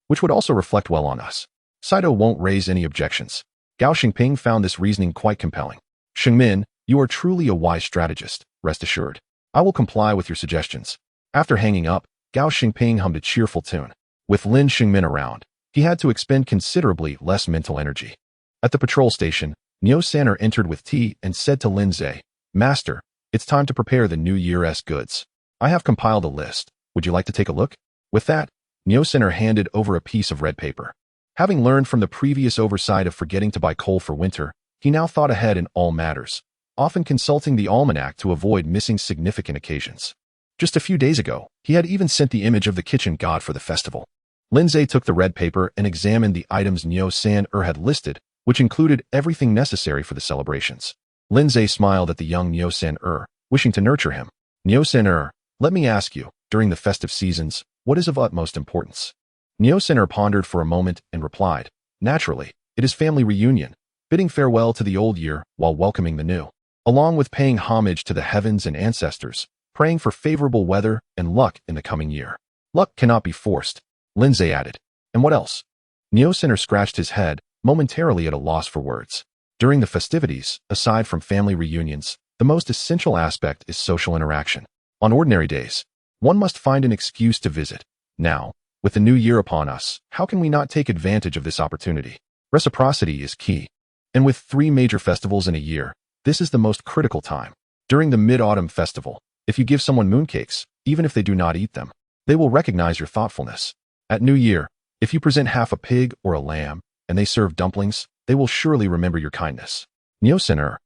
which would also reflect well on us. Saito won't raise any objections." Gao Xingping found this reasoning quite compelling. "Shengmin, you are truly a wise strategist, rest assured. I will comply with your suggestions." After hanging up, Gao Xingping hummed a cheerful tune. With Lin Shengmin around, he had to expend considerably less mental energy. At the patrol station, Niu San'er entered with tea and said to Lin Zhe, "Master, it's time to prepare the New Year's goods. I have compiled a list. Would you like to take a look?" With that, Niu San'er handed over a piece of red paper. Having learned from the previous oversight of forgetting to buy coal for winter, he now thought ahead in all matters, often consulting the almanac to avoid missing significant occasions. Just a few days ago, he had even sent the image of the kitchen god for the festival. Lin Zhe took the red paper and examined the items Niu San'er had listed, which included everything necessary for the celebrations. Lin Zhe smiled at the young Niu San'er, wishing to nurture him. "Niu San'er, let me ask you, during the festive seasons, what is of utmost importance?" Niu San'er pondered for a moment and replied, "Naturally, it is family reunion, bidding farewell to the old year while welcoming the new, along with paying homage to the heavens and ancestors, praying for favorable weather and luck in the coming year. Luck cannot be forced," Lin Zhe added. "And what else?" Niu San'er scratched his head, momentarily at a loss for words. During the festivities, aside from family reunions, the most essential aspect is social interaction. On ordinary days, one must find an excuse to visit. Now, with the new year upon us, how can we not take advantage of this opportunity? Reciprocity is key. And with 3 major festivals in a year, this is the most critical time. During the Mid-Autumn Festival, if you give someone mooncakes, even if they do not eat them, they will recognize your thoughtfulness. At New Year, if you present half a pig or a lamb, and they serve dumplings, they will surely remember your kindness. Niu San'er,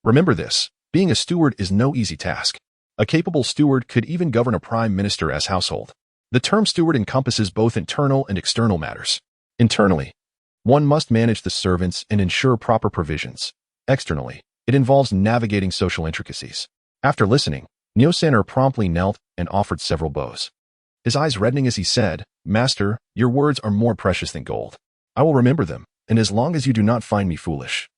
remember this, being a steward is no easy task. A capable steward could even govern a prime minister as household. The term steward encompasses both internal and external matters. Internally, one must manage the servants and ensure proper provisions. Externally, it involves navigating social intricacies. After listening, Niu San'er promptly knelt and offered several bows. His eyes reddening as he said, "Master, your words are more precious than gold. I will remember them, and as long as you do not find me foolish,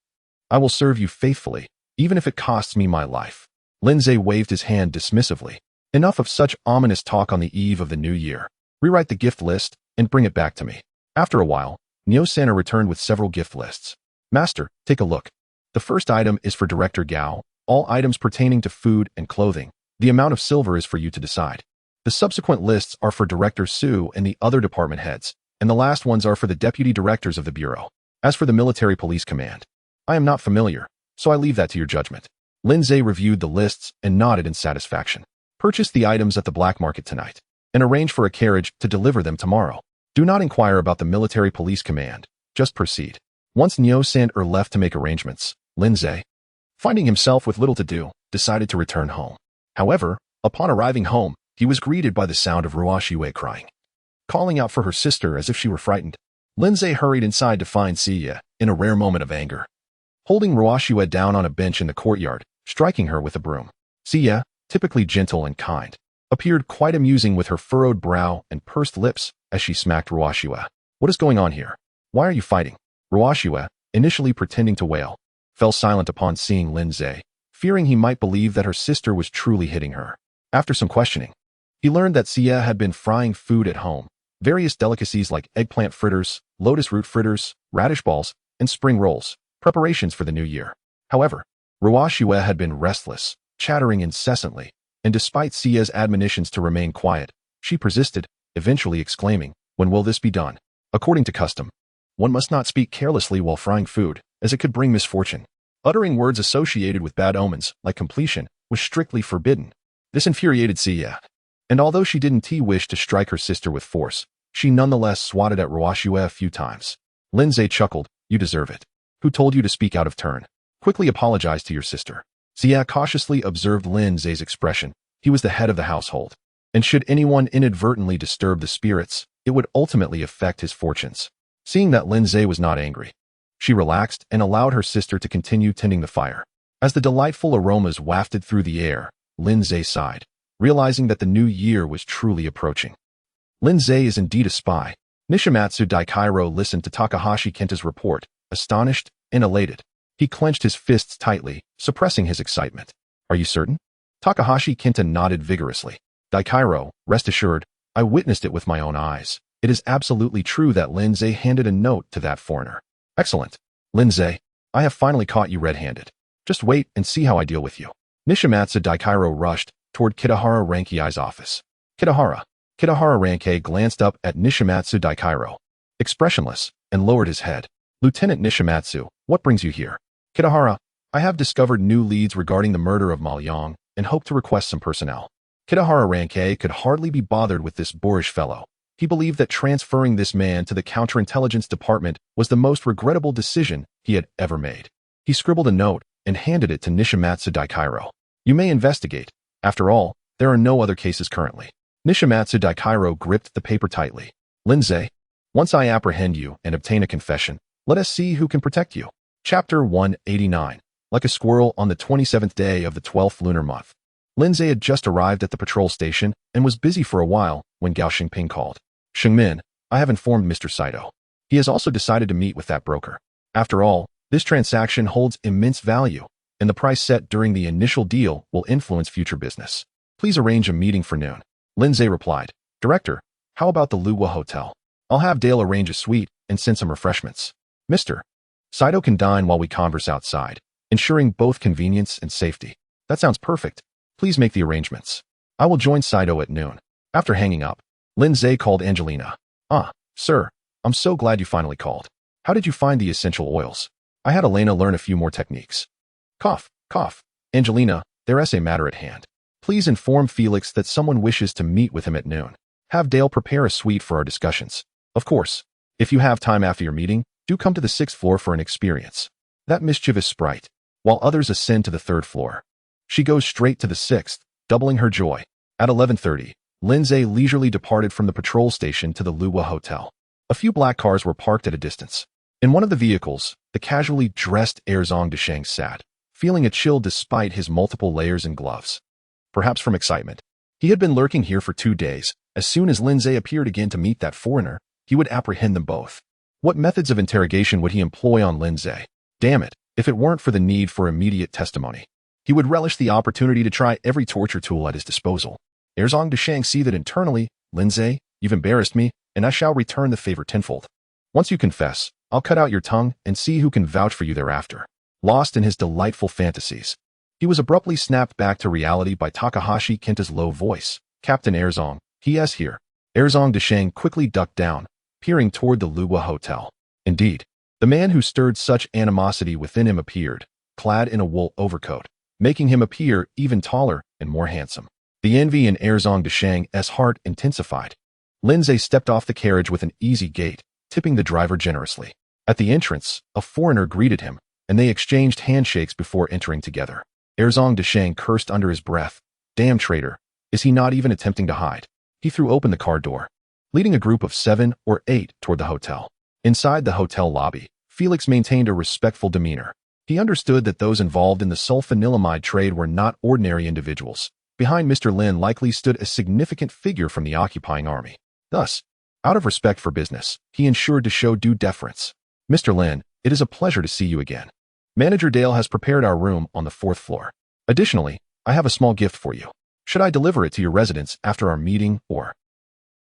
I will serve you faithfully, even if it costs me my life." Lin Zhe waved his hand dismissively. "Enough of such ominous talk on the eve of the new year. Rewrite the gift list and bring it back to me." After a while, Niu San'er returned with several gift lists. "Master, take a look. The first item is for Director Gao. All items pertaining to food and clothing. The amount of silver is for you to decide. The subsequent lists are for Director Su and the other department heads, and the last ones are for the deputy directors of the bureau. As for the military police command, I am not familiar, so I leave that to your judgment." Lin Zhe reviewed the lists and nodded in satisfaction. "Purchase the items at the black market tonight, and arrange for a carriage to deliver them tomorrow. Do not inquire about the military police command, just proceed." Once Niu San'er left to make arrangements, Lin Zhe, finding himself with little to do, decided to return home. However, upon arriving home, he was greeted by the sound of Ruoxue crying, calling out for her sister as if she were frightened. Lin Zhe hurried inside to find Siya, in a rare moment of anger, holding Ruoxue down on a bench in the courtyard, striking her with a broom. Siya, typically gentle and kind, appeared quite amusing with her furrowed brow and pursed lips as she smacked Ruoxue. "What is going on here? Why are you fighting?" Ruoxue, initially pretending to wail, fell silent upon seeing Lin Zhe, fearing he might believe that her sister was truly hitting her. After some questioning, he learned that Siya had been frying food at home, various delicacies like eggplant fritters, lotus root fritters, radish balls, and spring rolls, preparations for the new year. However, Ruoxue had been restless, chattering incessantly, and despite Siya's admonitions to remain quiet, she persisted, eventually exclaiming, "When will this be done?" According to custom, one must not speak carelessly while frying food, as it could bring misfortune. Uttering words associated with bad omens, like completion, was strictly forbidden. This infuriated Xia. And although she didn't wish to strike her sister with force, she nonetheless swatted at Ruoxue a few times. Lindsay chuckled, "You deserve it. Who told you to speak out of turn? Quickly apologize to your sister." Xia cautiously observed Lin Zay's expression. He was the head of the household, and should anyone inadvertently disturb the spirits, it would ultimately affect his fortunes. Seeing that Lin Zay was not angry, she relaxed and allowed her sister to continue tending the fire. As the delightful aromas wafted through the air, Lin Zay sighed, realizing that the new year was truly approaching. Lin Zay is indeed a spy. Nishimatsu Daikairo listened to Takahashi Kenta's report, astonished and elated. He clenched his fists tightly, suppressing his excitement. "Are you certain?" Takahashi Kenta nodded vigorously. "Daikairo, rest assured, I witnessed it with my own eyes. It is absolutely true that Lin Zay handed a note to that foreigner." "Excellent. Lin Zay, I have finally caught you red-handed. Just wait and see how I deal with you." Nishimatsu Daikairo rushed toward Kitahara Rankei's office. Kitahara Rankei glanced up at Nishimatsu Daikairo, expressionless, and lowered his head. "Lieutenant Nishimatsu, what brings you here?" "Kitahara, I have discovered new leads regarding the murder of Ma Liang and hope to request some personnel." Kitahara Rankei could hardly be bothered with this boorish fellow. He believed that transferring this man to the counterintelligence department was the most regrettable decision he had ever made. He scribbled a note and handed it to Nishimatsu Daikairo. "You may investigate. After all, there are no other cases currently." Nishimatsu Daikairo gripped the paper tightly. "Lin Zay, once I apprehend you and obtain a confession, let us see who can protect you." Chapter 189. Like a squirrel on the 27th day of the 12th lunar month. Lin Zay had just arrived at the patrol station and was busy for a while when Gao Xingping called. "Shengmin, I have informed Mr. Saito. He has also decided to meet with that broker. After all, this transaction holds immense value, and the price set during the initial deal will influence future business. Please arrange a meeting for noon." Lin Zay replied, "Director, how about the Luwa Hotel? I'll have Dale arrange a suite and send some refreshments. Mr. Saito can dine while we converse outside, ensuring both convenience and safety." "That sounds perfect. Please make the arrangements. I will join Saito at noon." After hanging up, Lin Zay called Angelina. "Ah, sir, I'm so glad you finally called. How did you find the essential oils? I had Elena learn a few more techniques." Cough. "Angelina, there is a matter at hand. Please inform Felix that someone wishes to meet with him at noon. Have Dale prepare a suite for our discussions. Of course, if you have time after your meeting, do come to the 6th floor for an experience. That mischievous sprite, while others ascend to the 3rd floor. She goes straight to the 6th, doubling her joy." At 11:30, Lin Zay leisurely departed from the patrol station to the Luwa Hotel. A few black cars were parked at a distance. In one of the vehicles, the casually dressed Erzong Desheng sat, feeling a chill despite his multiple layers and gloves. Perhaps from excitement. He had been lurking here for 2 days. As soon as Lin Zay appeared again to meet that foreigner, he would apprehend them both. What methods of interrogation would he employ on Lin Zay? Damn it, if it weren't for the need for immediate testimony. He would relish the opportunity to try every torture tool at his disposal. Erzong Desheng see that internally, "Lin Zay, you've embarrassed me, and I shall return the favor tenfold. Once you confess, I'll cut out your tongue and see who can vouch for you thereafter." Lost in his delightful fantasies, he was abruptly snapped back to reality by Takahashi Kenta's low voice. "Captain Erzong, he is here." Erzong Desheng quickly ducked down, peering toward the Luwa Hotel. Indeed, the man who stirred such animosity within him appeared, clad in a wool overcoat, making him appear even taller and more handsome. The envy in Erzong Desheng's heart intensified. Lin Zay stepped off the carriage with an easy gait, tipping the driver generously. At the entrance, a foreigner greeted him, and they exchanged handshakes before entering together. Erzong Desheng cursed under his breath. "Damn traitor, is he not even attempting to hide?" He threw open the car door, leading a group of 7 or 8 toward the hotel. Inside the hotel lobby, Felix maintained a respectful demeanor. He understood that those involved in the sulfanilamide trade were not ordinary individuals. Behind Mr. Lin likely stood a significant figure from the occupying army. Thus, out of respect for business, he ensured to show due deference. "Mr. Lin, it is a pleasure to see you again. Manager Dale has prepared our room on the 4th floor. Additionally, I have a small gift for you. Should I deliver it to your residence after our meeting or—"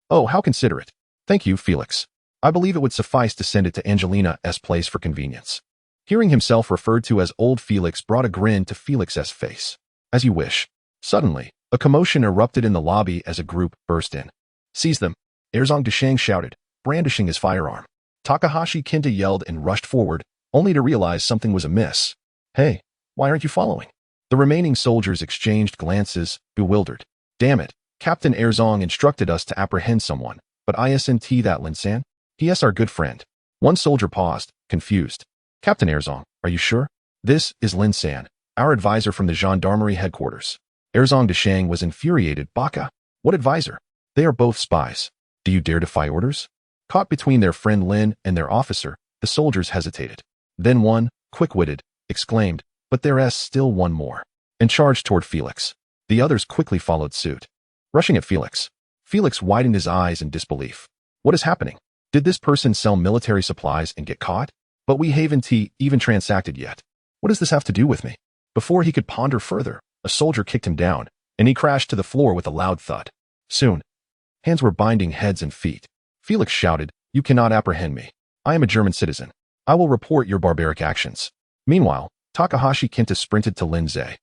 "Oh, how considerate. Thank you, Felix. I believe it would suffice to send it to Angelina's place for convenience." Hearing himself referred to as old Felix brought a grin to Felix's face. "As you wish." Suddenly, a commotion erupted in the lobby as a group burst in. "Seize them!" Erzong Desheng shouted, brandishing his firearm. Takahashi Kenta yelled and rushed forward, only to realize something was amiss. Hey, why aren't you following? The remaining soldiers exchanged glances, bewildered. Damn it, Captain Erzong instructed us to apprehend someone, but isn't that Lin San? P.S. our good friend. One soldier paused, confused. Captain Erzong, are you sure? This is Lin San, our advisor from the gendarmerie headquarters. Erzong Deshang was infuriated. Baka, what advisor? They are both spies. Do you dare defy orders? Caught between their friend Lin and their officer, the soldiers hesitated. Then one, quick-witted, exclaimed, but there's still one more, and charged toward Felix. The others quickly followed suit. Rushing at Felix. Felix widened his eyes in disbelief. What is happening? Did this person sell military supplies and get caught? But we haven't even transacted yet. What does this have to do with me? Before he could ponder further, a soldier kicked him down, and he crashed to the floor with a loud thud. Soon, hands were binding heads and feet. Felix shouted, "You cannot apprehend me. I am a German citizen. I will report your barbaric actions." Meanwhile, Takahashi Kenta sprinted to Linzei,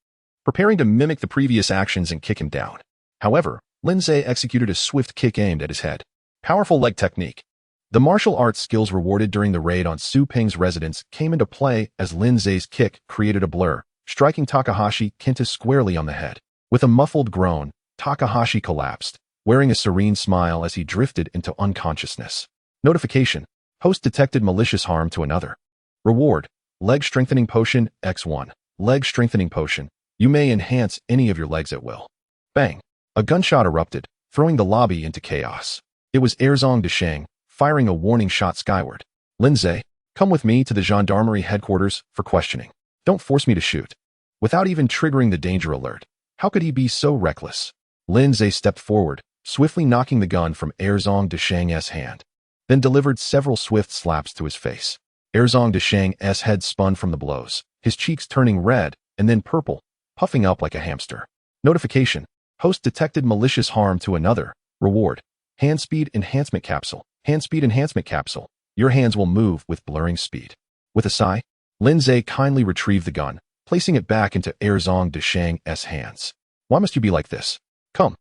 preparing to mimic the previous actions and kick him down. However, Linzei executed a swift kick aimed at his head. Powerful leg technique. The martial arts skills rewarded during the raid on Su Ping's residence came into play as Linzei's kick created a blur, striking Takahashi Kenta squarely on the head. With a muffled groan, Takahashi collapsed, wearing a serene smile as he drifted into unconsciousness. Notification. Host detected malicious harm to another. Reward. Leg strengthening potion, X1. Leg strengthening potion. You may enhance any of your legs at will. Bang. A gunshot erupted, throwing the lobby into chaos. It was Erzong Deshang, firing a warning shot skyward. Linzei, come with me to the gendarmerie headquarters for questioning. Don't force me to shoot. Without even triggering the danger alert. How could he be so reckless? Linzei stepped forward, swiftly knocking the gun from Erzong Deshang's hand, then delivered several swift slaps to his face. Erzong Deshang's head spun from the blows, his cheeks turning red and then purple, puffing up like a hamster. Notification. Host detected malicious harm to another. Reward. Hand speed enhancement capsule. Hand speed enhancement capsule. Your hands will move with blurring speed. With a sigh, Linzei kindly retrieved the gun, placing it back into Erzong Deshang's hands. Why must you be like this? Come.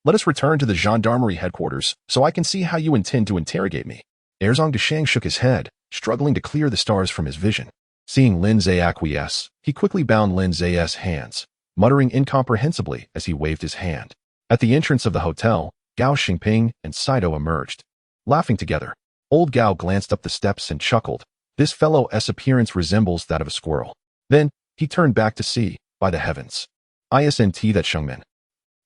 Let us return to the gendarmerie headquarters so I can see how you intend to interrogate me. Erzong Deshang shook his head, struggling to clear the stars from his vision. Seeing Linzei acquiesce, he quickly bound Linzei's hands, muttering incomprehensibly as he waved his hand. At the entrance of the hotel, Gao Xingping and Saito emerged, laughing together. Old Gao glanced up the steps and chuckled. This fellow's appearance resembles that of a squirrel. Then, he turned back to see, by the heavens. Isn't that Shengmin?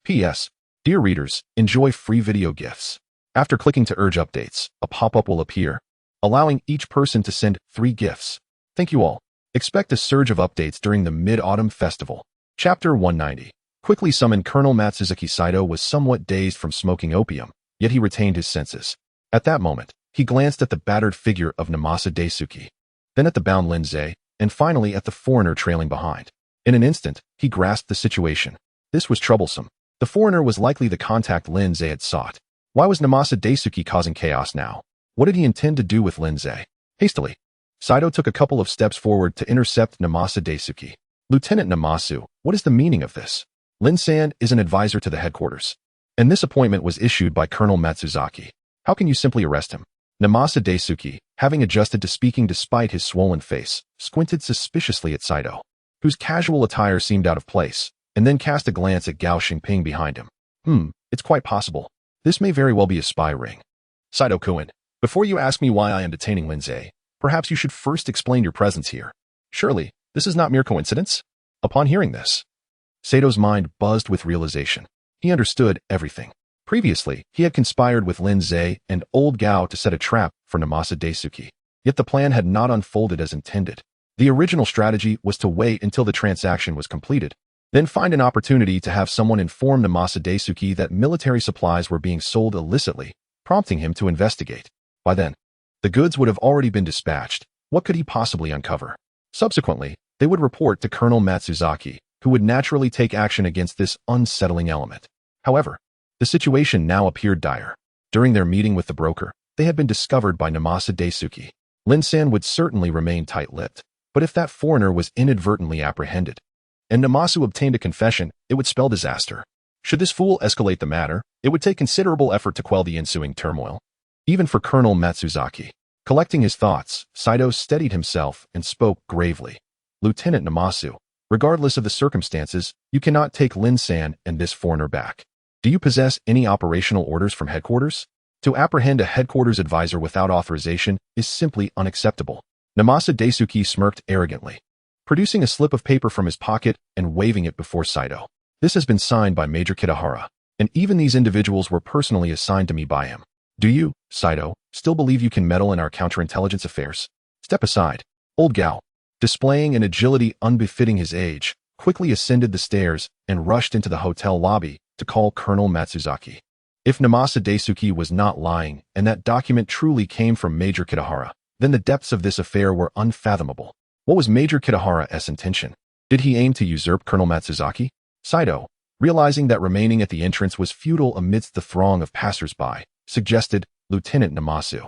P.S. Dear readers, enjoy free video gifts. After clicking to urge updates, a pop-up will appear, allowing each person to send 3 gifts. Thank you all. Expect a surge of updates during the Mid-Autumn Festival. Chapter 190. Quickly summoned Colonel Matsuzuki Saito was somewhat dazed from smoking opium, yet he retained his senses. At that moment, he glanced at the battered figure of Namasa Daisuke, then at the bound Linzei, and finally at the foreigner trailing behind. In an instant, he grasped the situation. This was troublesome. The foreigner was likely the contact Linzei had sought. Why was Namasa Daisuke causing chaos now? What did he intend to do with Linzei? Hastily, Saito took a couple of steps forward to intercept Namasa Daisuke. Lieutenant Namasu, what is the meaning of this? Lin-san is an advisor to the headquarters, and this appointment was issued by Colonel Matsuzaki. How can you simply arrest him? Namasa Daisuke, having adjusted to speaking despite his swollen face, squinted suspiciously at Saito, whose casual attire seemed out of place, and then cast a glance at Gao Xingping behind him. It's quite possible. This may very well be a spy ring. Saito-kun, before you ask me why I am detaining Linzei, perhaps you should first explain your presence here. Surely, this is not mere coincidence? Upon hearing this, Sato's mind buzzed with realization. He understood everything. Previously, he had conspired with Linzei and Old Gao to set a trap for Namasa Daisuke. Yet the plan had not unfolded as intended. The original strategy was to wait until the transaction was completed, then find an opportunity to have someone inform Namasa Daisuke that military supplies were being sold illicitly, prompting him to investigate. By then, the goods would have already been dispatched. What could he possibly uncover? Subsequently, they would report to Colonel Matsuzaki, who would naturally take action against this unsettling element. However, the situation now appeared dire. During their meeting with the broker, they had been discovered by Namasa Daisuke. Lin-san would certainly remain tight-lipped, but if that foreigner was inadvertently apprehended, and Namasu obtained a confession, it would spell disaster. Should this fool escalate the matter, it would take considerable effort to quell the ensuing turmoil. Even for Colonel Matsuzaki. Collecting his thoughts, Saito steadied himself and spoke gravely. Lieutenant Namasu, regardless of the circumstances, you cannot take Lin San and this foreigner back. Do you possess any operational orders from headquarters? To apprehend a headquarters advisor without authorization is simply unacceptable. Namasa Daisuke smirked arrogantly, producing a slip of paper from his pocket and waving it before Saito. This has been signed by Major Kitahara, and even these individuals were personally assigned to me by him. Do you, Saito, still believe you can meddle in our counterintelligence affairs? Step aside. Old Gao, displaying an agility unbefitting his age, quickly ascended the stairs and rushed into the hotel lobby to call Colonel Matsuzaki. If Namasa Daisuke was not lying and that document truly came from Major Kitahara, then the depths of this affair were unfathomable. What was Major Kitahara's intention? Did he aim to usurp Colonel Matsuzaki? Saito, realizing that remaining at the entrance was futile amidst the throng of passers-by, suggested, Lieutenant Namasu.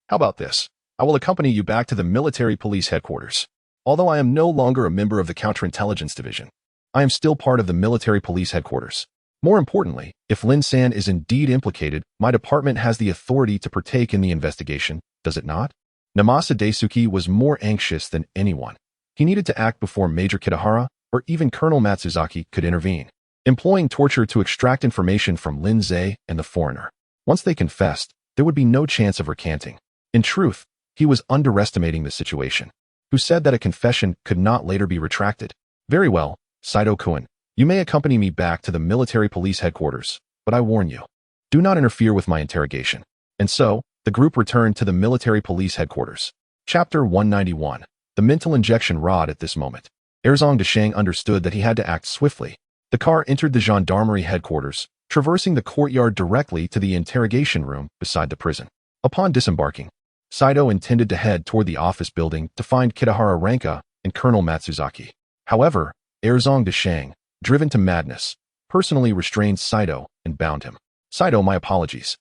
How about this? I will accompany you back to the military police headquarters. Although I am no longer a member of the counterintelligence division, I am still part of the military police headquarters. More importantly, if Lin San is indeed implicated, my department has the authority to partake in the investigation, does it not? Namasa Daisuke was more anxious than anyone. He needed to act before Major Kitahara or even Colonel Matsuzaki could intervene, employing torture to extract information from Lin Zai and the foreigner. Once they confessed, there would be no chance of recanting. In truth, he was underestimating the situation. Who said that a confession could not later be retracted? Very well, Saito-kun, you may accompany me back to the military police headquarters, but I warn you, do not interfere with my interrogation. And so, the group returned to the military police headquarters. Chapter 191. The mental injection rod. At this moment, Erzong Deshang understood that he had to act swiftly. The car entered the gendarmerie headquarters, traversing the courtyard directly to the interrogation room beside the prison. Upon disembarking, Saito intended to head toward the office building to find Kitahara Ranka and Colonel Matsuzaki. However, Erzong Deshang, driven to madness, personally restrained Saito and bound him. Saito, my apologies,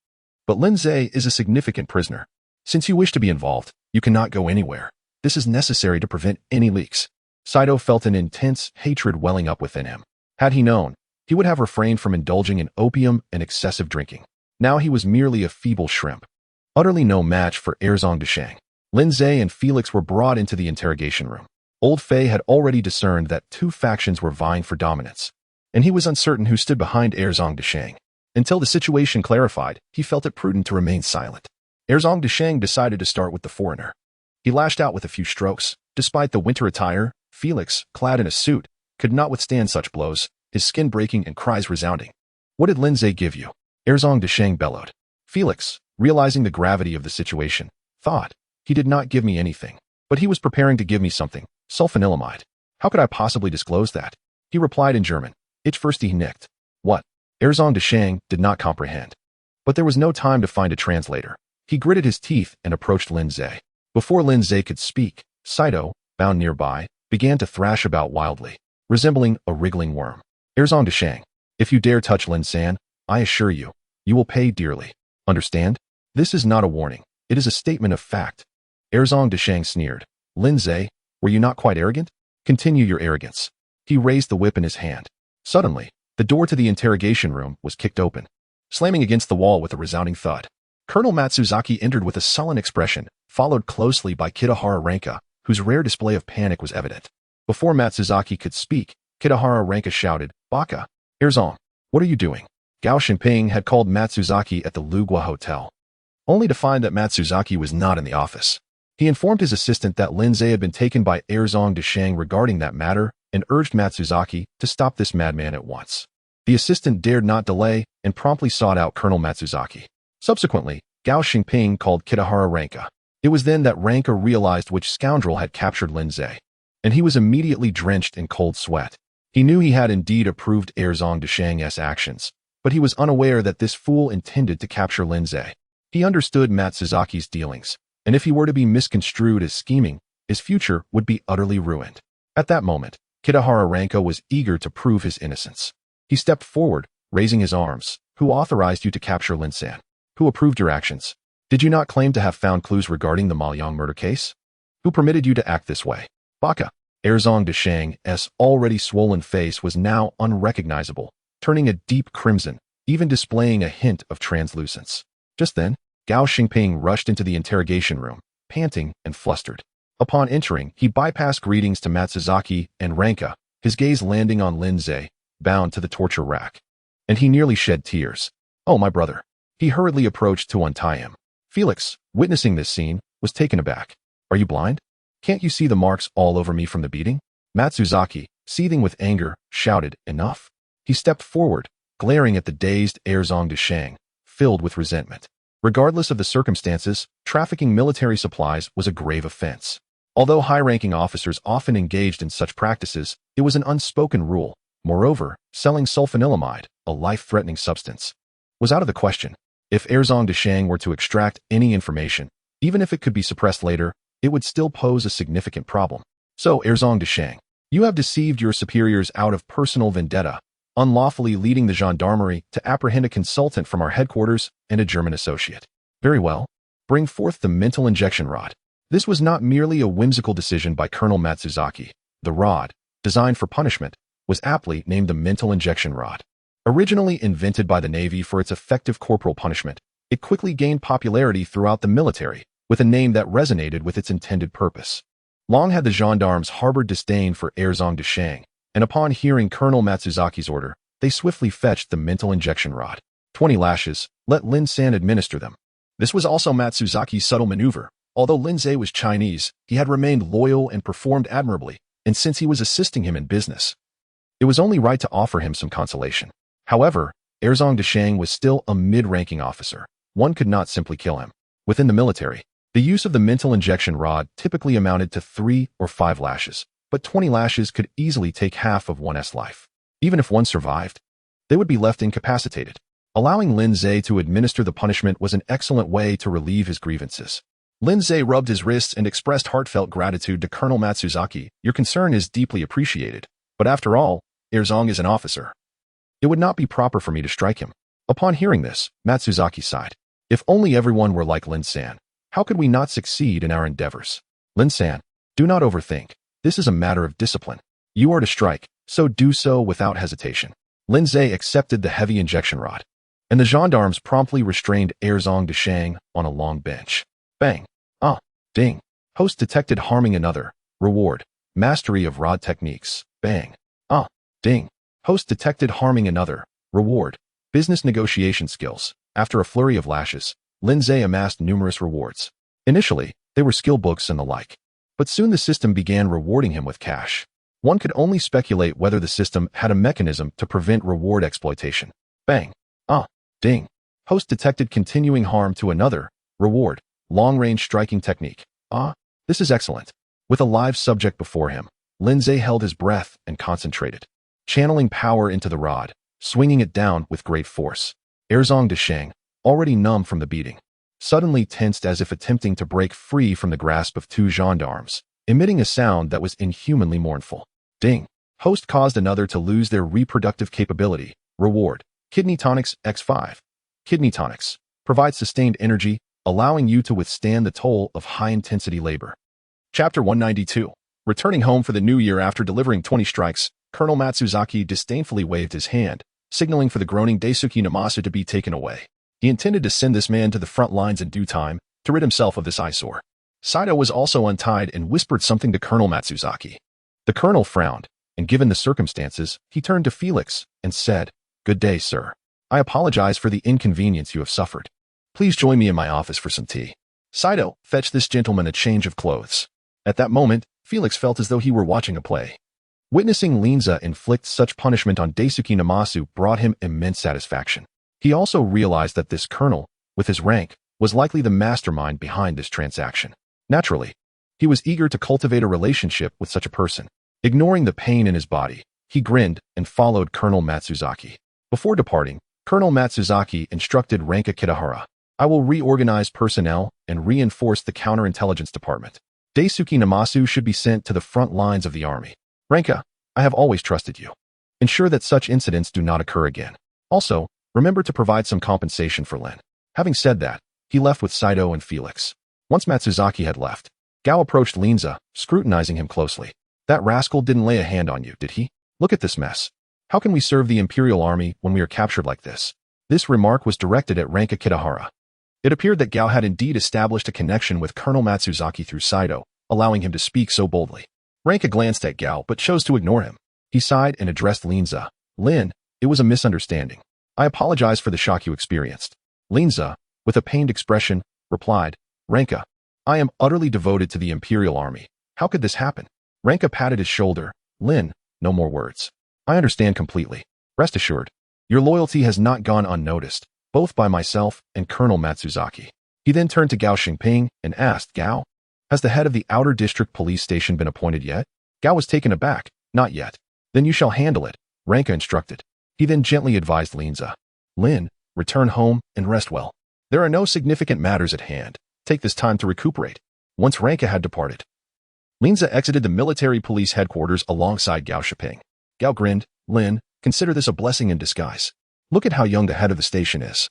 but Lin Zai is a significant prisoner. Since you wish to be involved, you cannot go anywhere. This is necessary to prevent any leaks. Saito felt an intense hatred welling up within him. Had he known, he would have refrained from indulging in opium and excessive drinking. Now he was merely a feeble shrimp, utterly no match for Erzong Deshang. Lin Zai and Felix were brought into the interrogation room. Old Fei had already discerned that two factions were vying for dominance, and he was uncertain who stood behind Erzong Deshang. Until the situation clarified, he felt it prudent to remain silent. Erzong Deshang decided to start with the foreigner. He lashed out with a few strokes. Despite the winter attire, Felix, clad in a suit, could not withstand such blows, his skin breaking and cries resounding. What did Lin Zai give you? Erzong Deshang bellowed. Felix, realizing the gravity of the situation, thought, he did not give me anything, but he was preparing to give me something, sulfanilamide. How could I possibly disclose that? He replied in German. Ich verstehe nicht. What? Erzong Deshang did not comprehend. But there was no time to find a translator. He gritted his teeth and approached Lin Zai. Before Lin Zai could speak, Saito, bound nearby, began to thrash about wildly, resembling a wriggling worm. Erzong Deshang, if you dare touch Lin San, I assure you, you will pay dearly. Understand? This is not a warning. It is a statement of fact. Erzong Deshang sneered. Lin Zai, were you not quite arrogant? Continue your arrogance. He raised the whip in his hand. Suddenly, the door to the interrogation room was kicked open, slamming against the wall with a resounding thud. Colonel Matsuzaki entered with a sullen expression, followed closely by Kitahara Ranka, whose rare display of panic was evident. Before Matsuzaki could speak, Kitahara Ranka shouted, Baka, Erzong, what are you doing? Gao Xingping had called Matsuzaki at the Lugua Hotel, only to find that Matsuzaki was not in the office. He informed his assistant that Lin Zai had been taken by Erzong Deshang regarding that matter and urged Matsuzaki to stop this madman at once. The assistant dared not delay and promptly sought out Colonel Matsuzaki. Subsequently, Gao Xingping called Kitahara Ranka. It was then that Ranka realized which scoundrel had captured Lin Zai, and he was immediately drenched in cold sweat. He knew he had indeed approved Erzong Deshang's actions, but he was unaware that this fool intended to capture Lin Zai. He understood Matsuzaki's dealings, and if he were to be misconstrued as scheming, his future would be utterly ruined. At that moment, Kitahara Ranka was eager to prove his innocence. He stepped forward, raising his arms. Who authorized you to capture Lin San? Who approved your actions? Did you not claim to have found clues regarding the Maoyang murder case? Who permitted you to act this way? Baka. Erzong Deshang's already swollen face was now unrecognizable, turning a deep crimson, even displaying a hint of translucence. Just then, Gao Xingping rushed into the interrogation room, panting and flustered. Upon entering, he bypassed greetings to Matsuzaki and Ranka, his gaze landing on Lindsay, bound to the torture rack. And he nearly shed tears. "Oh, my brother." He hurriedly approached to untie him. Felix, witnessing this scene, was taken aback. "Are you blind? Can't you see the marks all over me from the beating?" Matsuzaki, seething with anger, shouted, "Enough." He stepped forward, glaring at the dazed Erzong de Shang, filled with resentment. Regardless of the circumstances, trafficking military supplies was a grave offense. Although high-ranking officers often engaged in such practices, it was an unspoken rule. Moreover, selling sulfanilamide, a life-threatening substance, was out of the question. If Erzong de Shang were to extract any information, even if it could be suppressed later, it would still pose a significant problem. "So, Erzong de Shang, you have deceived your superiors out of personal vendetta, unlawfully leading the gendarmerie to apprehend a consultant from our headquarters and a German associate. Very well. Bring forth the mental injection rod." This was not merely a whimsical decision by Colonel Matsuzaki. The rod, designed for punishment, was aptly named the mental injection rod. Originally invented by the Navy for its effective corporal punishment, it quickly gained popularity throughout the military, with a name that resonated with its intended purpose. Long had the gendarmes harbored disdain for Erzong de Shang, and upon hearing Colonel Matsuzaki's order, they swiftly fetched the mental injection rod. 20 lashes, let Lin San administer them. This was also Matsuzaki's subtle maneuver. Although Lindsay was Chinese, he had remained loyal and performed admirably, and since he was assisting him in business, it was only right to offer him some consolation. However, Erzong de Shang was still a mid-ranking officer. One could not simply kill him. Within the military, the use of the mental injection rod typically amounted to 3 or 5 lashes, but 20 lashes could easily take half of one's life. Even if one survived, they would be left incapacitated. Allowing Lindsay to administer the punishment was an excellent way to relieve his grievances. Lindsay rubbed his wrists and expressed heartfelt gratitude to Colonel Matsuzaki. "Your concern is deeply appreciated, but after all, Erzong is an officer. It would not be proper for me to strike him." Upon hearing this, Matsuzaki sighed. "If only everyone were like Lin San, how could we not succeed in our endeavors? Lin San, do not overthink. This is a matter of discipline. You are to strike, so do so without hesitation." Lindsay accepted the heavy injection rod, and the gendarmes promptly restrained Erzong de Shang on a long bench. Bang. Ah. Ding. Host detected harming another. Reward. Mastery of rod techniques. Bang. Ah. Ding. Host detected harming another. Reward. Business negotiation skills. After a flurry of lashes, Lindsay amassed numerous rewards. Initially, they were skill books and the like, but soon the system began rewarding him with cash. One could only speculate whether the system had a mechanism to prevent reward exploitation. Bang. Ah. Ding. Host detected continuing harm to another. Reward. Long-range striking technique. Ah, this is excellent. With a live subject before him, Lindsay held his breath and concentrated, channeling power into the rod, swinging it down with great force. Erzong de Shang, already numb from the beating, suddenly tensed as if attempting to break free from the grasp of 2 gendarmes, emitting a sound that was inhumanly mournful. Ding. Host caused another to lose their reproductive capability. Reward. Kidney tonics X5. Kidney tonics provide sustained energy, allowing you to withstand the toll of high-intensity labor. Chapter 192. Returning home for the new year after delivering 20 strikes, Colonel Matsuzaki disdainfully waved his hand, signaling for the groaning Daisuke Namasu to be taken away. He intended to send this man to the front lines in due time, to rid himself of this eyesore. Saito was also untied and whispered something to Colonel Matsuzaki. The colonel frowned, and given the circumstances, he turned to Felix and said, "Good day, sir. I apologize for the inconvenience you have suffered. Please join me in my office for some tea." Saito, fetch this gentleman a change of clothes. At that moment, Felix felt as though he were watching a play. Witnessing Linza inflict such punishment on Daisuke Namasu brought him immense satisfaction. He also realized that this colonel, with his rank, was likely the mastermind behind this transaction. Naturally, he was eager to cultivate a relationship with such a person. Ignoring the pain in his body, he grinned and followed Colonel Matsuzaki. Before departing, Colonel Matsuzaki instructed Ranka Kitahara, "I will reorganize personnel and reinforce the counterintelligence department. Daisuke Namasu should be sent to the front lines of the army. Ranka, I have always trusted you. Ensure that such incidents do not occur again. Also, remember to provide some compensation for Lin." Having said that, he left with Saito and Felix. Once Matsuzaki had left, Gao approached Linza, scrutinizing him closely. "That rascal didn't lay a hand on you, did he? Look at this mess. How can we serve the Imperial Army when we are captured like this?" This remark was directed at Ranka Kitahara. It appeared that Gao had indeed established a connection with Colonel Matsuzaki through Saito, allowing him to speak so boldly. Ranka glanced at Gao but chose to ignore him. He sighed and addressed Linza. Lin, it was a misunderstanding. I apologize for the shock you experienced. Linza, with a pained expression, replied, Ranka, I am utterly devoted to the Imperial Army. How could this happen? Ranka patted his shoulder. Lin, no more words. I understand completely. Rest assured, your loyalty has not gone unnoticed, both by myself and Colonel Matsuzaki. He then turned to Gao Xingping and asked, Gao, has the head of the Outer District Police Station been appointed yet? Gao was taken aback. Not yet. Then you shall handle it, Ranka instructed. He then gently advised Linza. Lin, return home and rest well. There are no significant matters at hand. Take this time to recuperate. Once Ranka had departed, Linza exited the military police headquarters alongside Gao Xingping. Gao grinned. Lin, consider this a blessing in disguise. Look at how young the head of the station is.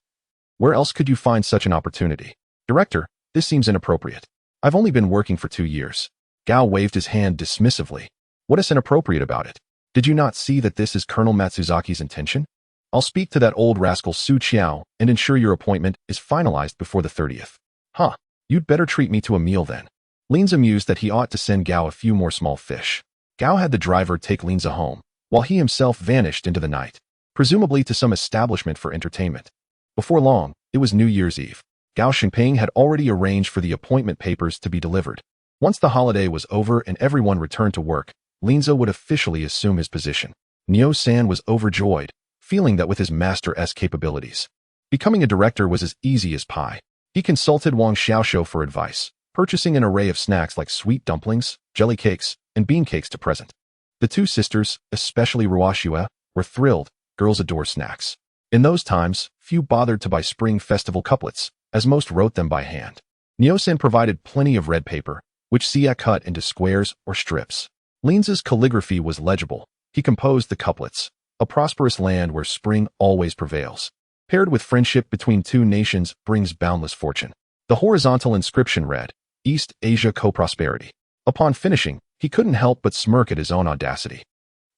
Where else could you find such an opportunity? Director, this seems inappropriate. I've only been working for 2 years. Gao waved his hand dismissively. What is inappropriate about it? Did you not see that this is Colonel Matsuzaki's intention? I'll speak to that old rascal Su Qiao and ensure your appointment is finalized before the 30th. Huh, you'd better treat me to a meal then. Linza mused that he ought to send Gao a few more small fish. Gao had the driver take Linza home, while he himself vanished into the night, presumably to some establishment for entertainment. Before long, it was New Year's Eve. Gao Xingping had already arranged for the appointment papers to be delivered. Once the holiday was over and everyone returned to work, Linza would officially assume his position. Neo-san was overjoyed, feeling that with his master-esque capabilities, becoming a director was as easy as pie. He consulted Wang Xiaoxiu for advice, purchasing an array of snacks like sweet dumplings, jelly cakes, and bean cakes to present. The two sisters, especially Ruoxue, were thrilled. Girls adore snacks. In those times, few bothered to buy Spring Festival couplets, as most wrote them by hand. Neo-san provided plenty of red paper, which Xia cut into squares or strips. Linza's calligraphy was legible. He composed the couplets, a prosperous land where spring always prevails, paired with friendship between two nations brings boundless fortune. The horizontal inscription read, East Asia Co-Prosperity. Upon finishing, he couldn't help but smirk at his own audacity.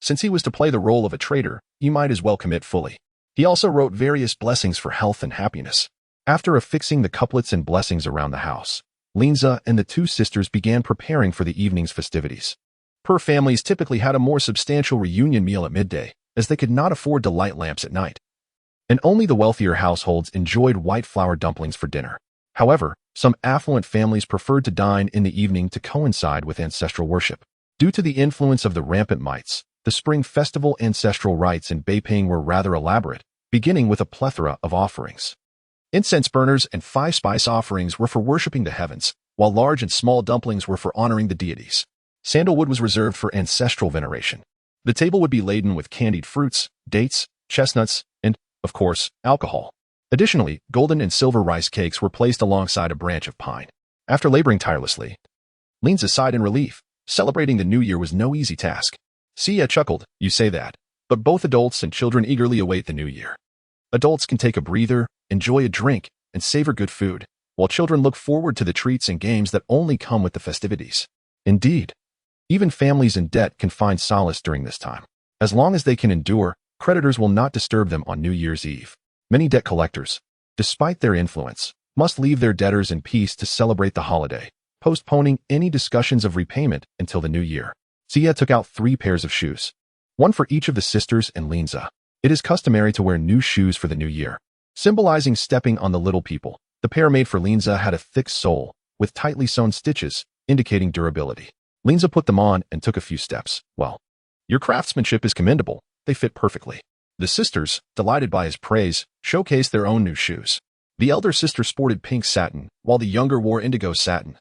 Since he was to play the role of a traitor, he might as well commit fully. He also wrote various blessings for health and happiness. After affixing the couplets and blessings around the house, Linza and the two sisters began preparing for the evening's festivities. Per families typically had a more substantial reunion meal at midday, as they could not afford to light lamps at night. And only the wealthier households enjoyed white flour dumplings for dinner. However, some affluent families preferred to dine in the evening to coincide with ancestral worship. Due to the influence of the rampant mites, the Spring Festival ancestral rites in Beiping were rather elaborate, beginning with a plethora of offerings. Incense burners and 5-spice offerings were for worshipping the heavens, while large and small dumplings were for honoring the deities. Sandalwood was reserved for ancestral veneration. The table would be laden with candied fruits, dates, chestnuts, and, of course, alcohol. Additionally, golden and silver rice cakes were placed alongside a branch of pine. After laboring tirelessly, Linza sighed in relief. Celebrating the new year was no easy task. Xia chuckled, you say that, but both adults and children eagerly await the new year. Adults can take a breather, enjoy a drink, and savor good food, while children look forward to the treats and games that only come with the festivities. Indeed, even families in debt can find solace during this time. As long as they can endure, creditors will not disturb them on New Year's Eve. Many debt collectors, despite their influence, must leave their debtors in peace to celebrate the holiday, postponing any discussions of repayment until the new year. Xia took out 3 pairs of shoes, one for each of the sisters and Linza. It is customary to wear new shoes for the new year, symbolizing stepping on the little people. The pair made for Linza had a thick sole, with tightly sewn stitches, indicating durability. Linza put them on and took a few steps. Well, your craftsmanship is commendable. They fit perfectly. The sisters, delighted by his praise, showcased their own new shoes. The elder sister sported pink satin, while the younger wore indigo satin,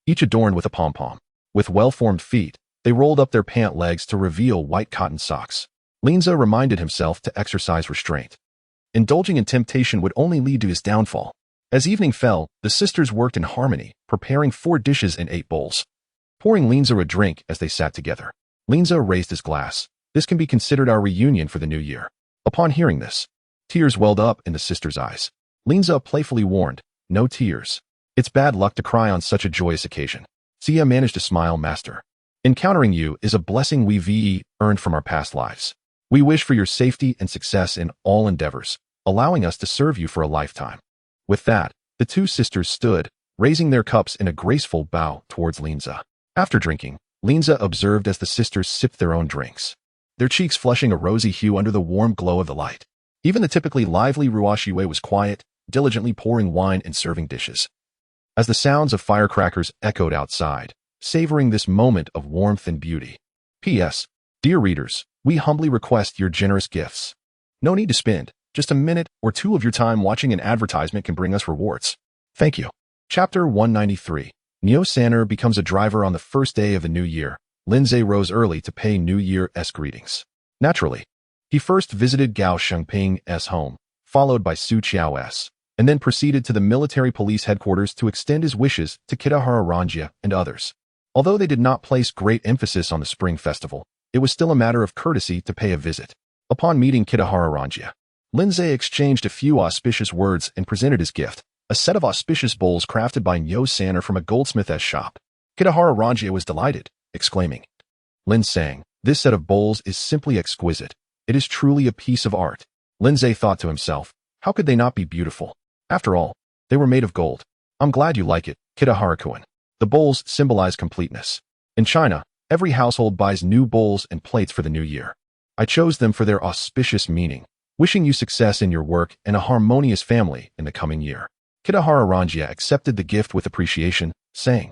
each adorned with a pom-pom. With well-formed feet, they rolled up their pant legs to reveal white cotton socks. Linza reminded himself to exercise restraint. Indulging in temptation would only lead to his downfall. As evening fell, the sisters worked in harmony, preparing 4 dishes and 8 bowls, pouring Linza a drink as they sat together. Linza raised his glass. This can be considered our reunion for the new year. Upon hearing this, tears welled up in the sisters' eyes. Linza playfully warned, no tears. It's bad luck to cry on such a joyous occasion. Xia managed to smile, master. Encountering you is a blessing we've earned from our past lives. We wish for your safety and success in all endeavors, allowing us to serve you for a lifetime. With that, the 2 sisters stood, raising their cups in a graceful bow towards Linza. After drinking, Linza observed as the sisters sipped their own drinks, their cheeks flushing a rosy hue under the warm glow of the light. Even the typically lively Ruoshiwei was quiet, diligently pouring wine and serving dishes. As the sounds of firecrackers echoed outside, savoring this moment of warmth and beauty. P.S. Dear readers, we humbly request your generous gifts. No need to spend. Just a minute or two of your time watching an advertisement can bring us rewards. Thank you. Chapter 193. Neo Sanner becomes a driver on the first day of the new year. Lindsay rose early to pay New Year-esque greetings. Naturally, he first visited Gao Shengping's home, followed by Su Qiao's, and then proceeded to the military police headquarters to extend his wishes to Kitahara Ranjia and others. Although they did not place great emphasis on the Spring Festival, it was still a matter of courtesy to pay a visit. Upon meeting Kitahara Ranjia, Lindsay exchanged a few auspicious words and presented his gift, a set of auspicious bowls crafted by Neo Sanner from a goldsmith's shop. Kitahara Ranjia was delighted, exclaiming, Lin sang, this set of bowls is simply exquisite. It is truly a piece of art. Lindsay thought to himself, how could they not be beautiful? After all, they were made of gold. I'm glad you like it, Kitahara-kun. The bowls symbolize completeness. In China, every household buys new bowls and plates for the new year. I chose them for their auspicious meaning, wishing you success in your work and a harmonious family in the coming year. Kitahara Ranjia accepted the gift with appreciation, saying,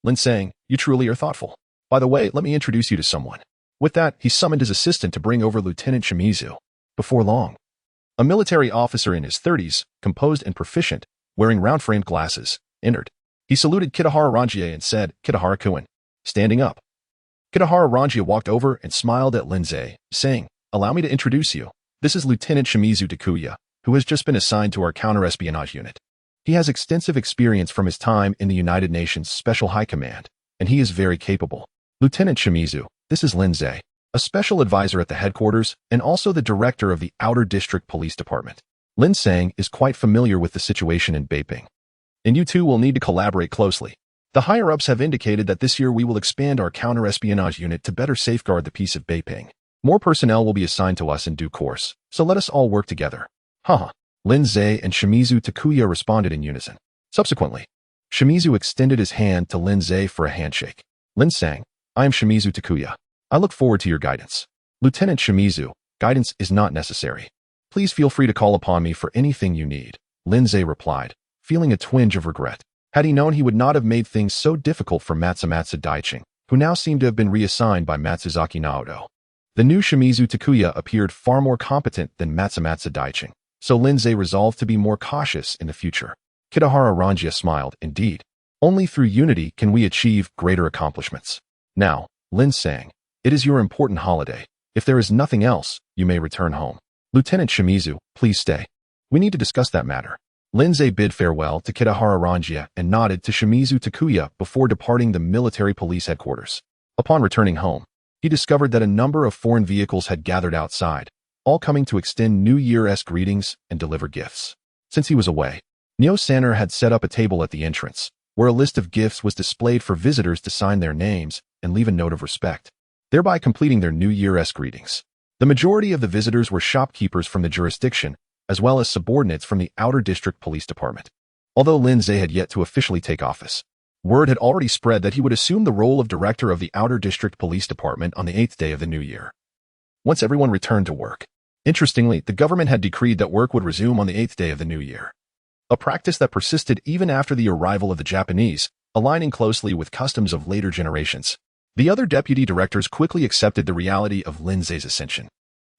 Lin sang, you truly are thoughtful. By the way, let me introduce you to someone. With that, he summoned his assistant to bring over Lieutenant Shimizu. Before long, a military officer in his 30s, composed and proficient, wearing round-framed glasses, entered. He saluted Kitahara Ranjia and said, Kitahara-kun, standing up. Kitahara Ranjia walked over and smiled at Lindsay, saying, allow me to introduce you. This is Lieutenant Shimizu Takuya, who has just been assigned to our counter-espionage unit. He has extensive experience from his time in the United Nations Special High Command, and he is very capable. Lieutenant Shimizu, this is Lindsay, a special advisor at the headquarters and also the director of the Outer District Police Department. Lin Sang is quite familiar with the situation in Beiping, and you two will need to collaborate closely. The higher-ups have indicated that this year we will expand our counter-espionage unit to better safeguard the peace of Beiping. More personnel will be assigned to us in due course, so let us all work together. Haha. Lindsay and Shimizu Takuya responded in unison. Subsequently, Shimizu extended his hand to Lindsay for a handshake. Lin sang, I am Shimizu Takuya. I look forward to your guidance. Lieutenant Shimizu, guidance is not necessary. Please feel free to call upon me for anything you need. Lindsay replied, feeling a twinge of regret. Had he known, he would not have made things so difficult for Matsumatsu Daiching, who now seemed to have been reassigned by Matsuzaki Naoto. The new Shimizu Takuya appeared far more competent than Matsumatsu Daiching, so Lindsay resolved to be more cautious in the future. Kitahara Ranjia smiled, indeed. Only through unity can we achieve greater accomplishments. Now, Lin sang, it is your important holiday. If there is nothing else, you may return home. Lieutenant Shimizu, please stay. We need to discuss that matter. Lindsay bid farewell to Kitahara Ranjia and nodded to Shimizu Takuya before departing the military police headquarters. Upon returning home, he discovered that a number of foreign vehicles had gathered outside, all coming to extend New Year-esque greetings and deliver gifts. Since he was away, Neo Sanner had set up a table at the entrance, where a list of gifts was displayed for visitors to sign their names and leave a note of respect, thereby completing their New Year-esque greetings. The majority of the visitors were shopkeepers from the jurisdiction, as well as subordinates from the Outer District Police Department. Although Lindsay had yet to officially take office, word had already spread that he would assume the role of director of the Outer District Police Department on the 8th day of the new year. Once everyone returned to work. Interestingly, the government had decreed that work would resume on the 8th day of the new year, a practice that persisted even after the arrival of the Japanese, aligning closely with customs of later generations. The other deputy directors quickly accepted the reality of Lindsay's ascension.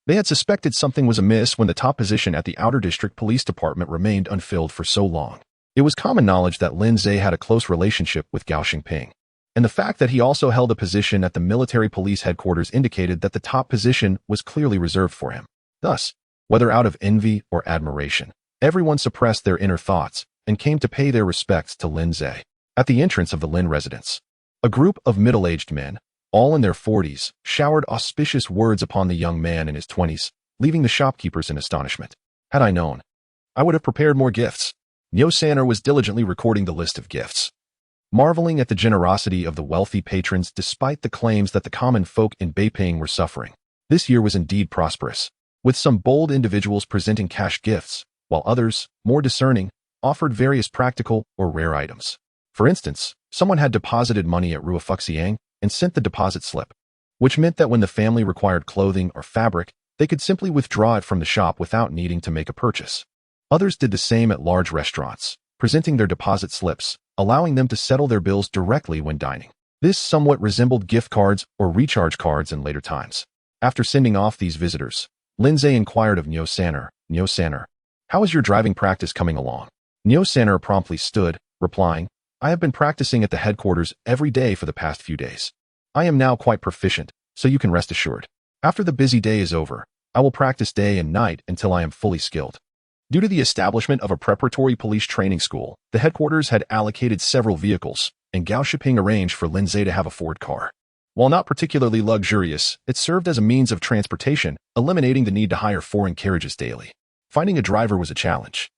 They had suspected something was amiss when the top position at the Outer District Police Department remained unfilled for so long. It was common knowledge that Lindsay had a close relationship with Gao Xingping, and the fact that he also held a position at the military police headquarters indicated that the top position was clearly reserved for him. Thus, whether out of envy or admiration, everyone suppressed their inner thoughts and came to pay their respects to Lindsay. At the entrance of the Lin residence, a group of middle-aged men, all in their 40s, showered auspicious words upon the young man in his 20s, leaving the shopkeepers in astonishment. Had I known, I would have prepared more gifts. Neo Sanner was diligently recording the list of gifts, marveling at the generosity of the wealthy patrons despite the claims that the common folk in Beiping were suffering. This year was indeed prosperous, with some bold individuals presenting cash gifts, while others, more discerning, offered various practical or rare items. For instance, someone had deposited money at Ruofuxiang and sent the deposit slip, which meant that when the family required clothing or fabric, they could simply withdraw it from the shop without needing to make a purchase. Others did the same at large restaurants, presenting their deposit slips, allowing them to settle their bills directly when dining. This somewhat resembled gift cards or recharge cards in later times. After sending off these visitors, Lindsay inquired of Nyo Sanner, how is your driving practice coming along? Nyo Sanner promptly stood, replying, I have been practicing at the headquarters every day for the past few days. I am now quite proficient, so you can rest assured. After the busy day is over, I will practice day and night until I am fully skilled. Due to the establishment of a preparatory police training school, the headquarters had allocated several vehicles, and Gao Shiping arranged for Lindsay to have a Ford car. While not particularly luxurious, it served as a means of transportation, eliminating the need to hire foreign carriages daily. Finding a driver was a challenge.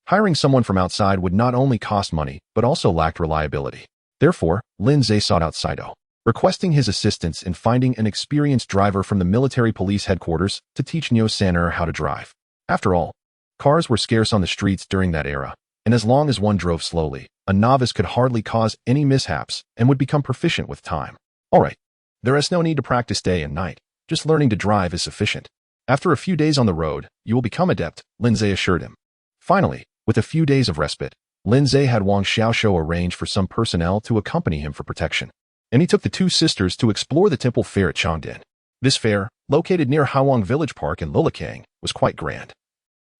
Hiring someone from outside would not only cost money, but also lacked reliability. Therefore, Lindsay sought out Saito, requesting his assistance in finding an experienced driver from the military police headquarters to teach Nyo Sanner how to drive. After all, cars were scarce on the streets during that era, and as long as one drove slowly, a novice could hardly cause any mishaps and would become proficient with time. Alright, there is no need to practice day and night, just learning to drive is sufficient. After a few days on the road, you will become adept, Lindsay assured him. Finally, with a few days of respite, Lindsay had Wang Xiaoshou arrange for some personnel to accompany him for protection, and he took the two sisters to explore the temple fair at Changden. This fair, located near Hawang Village Park in Lulikang, was quite grand,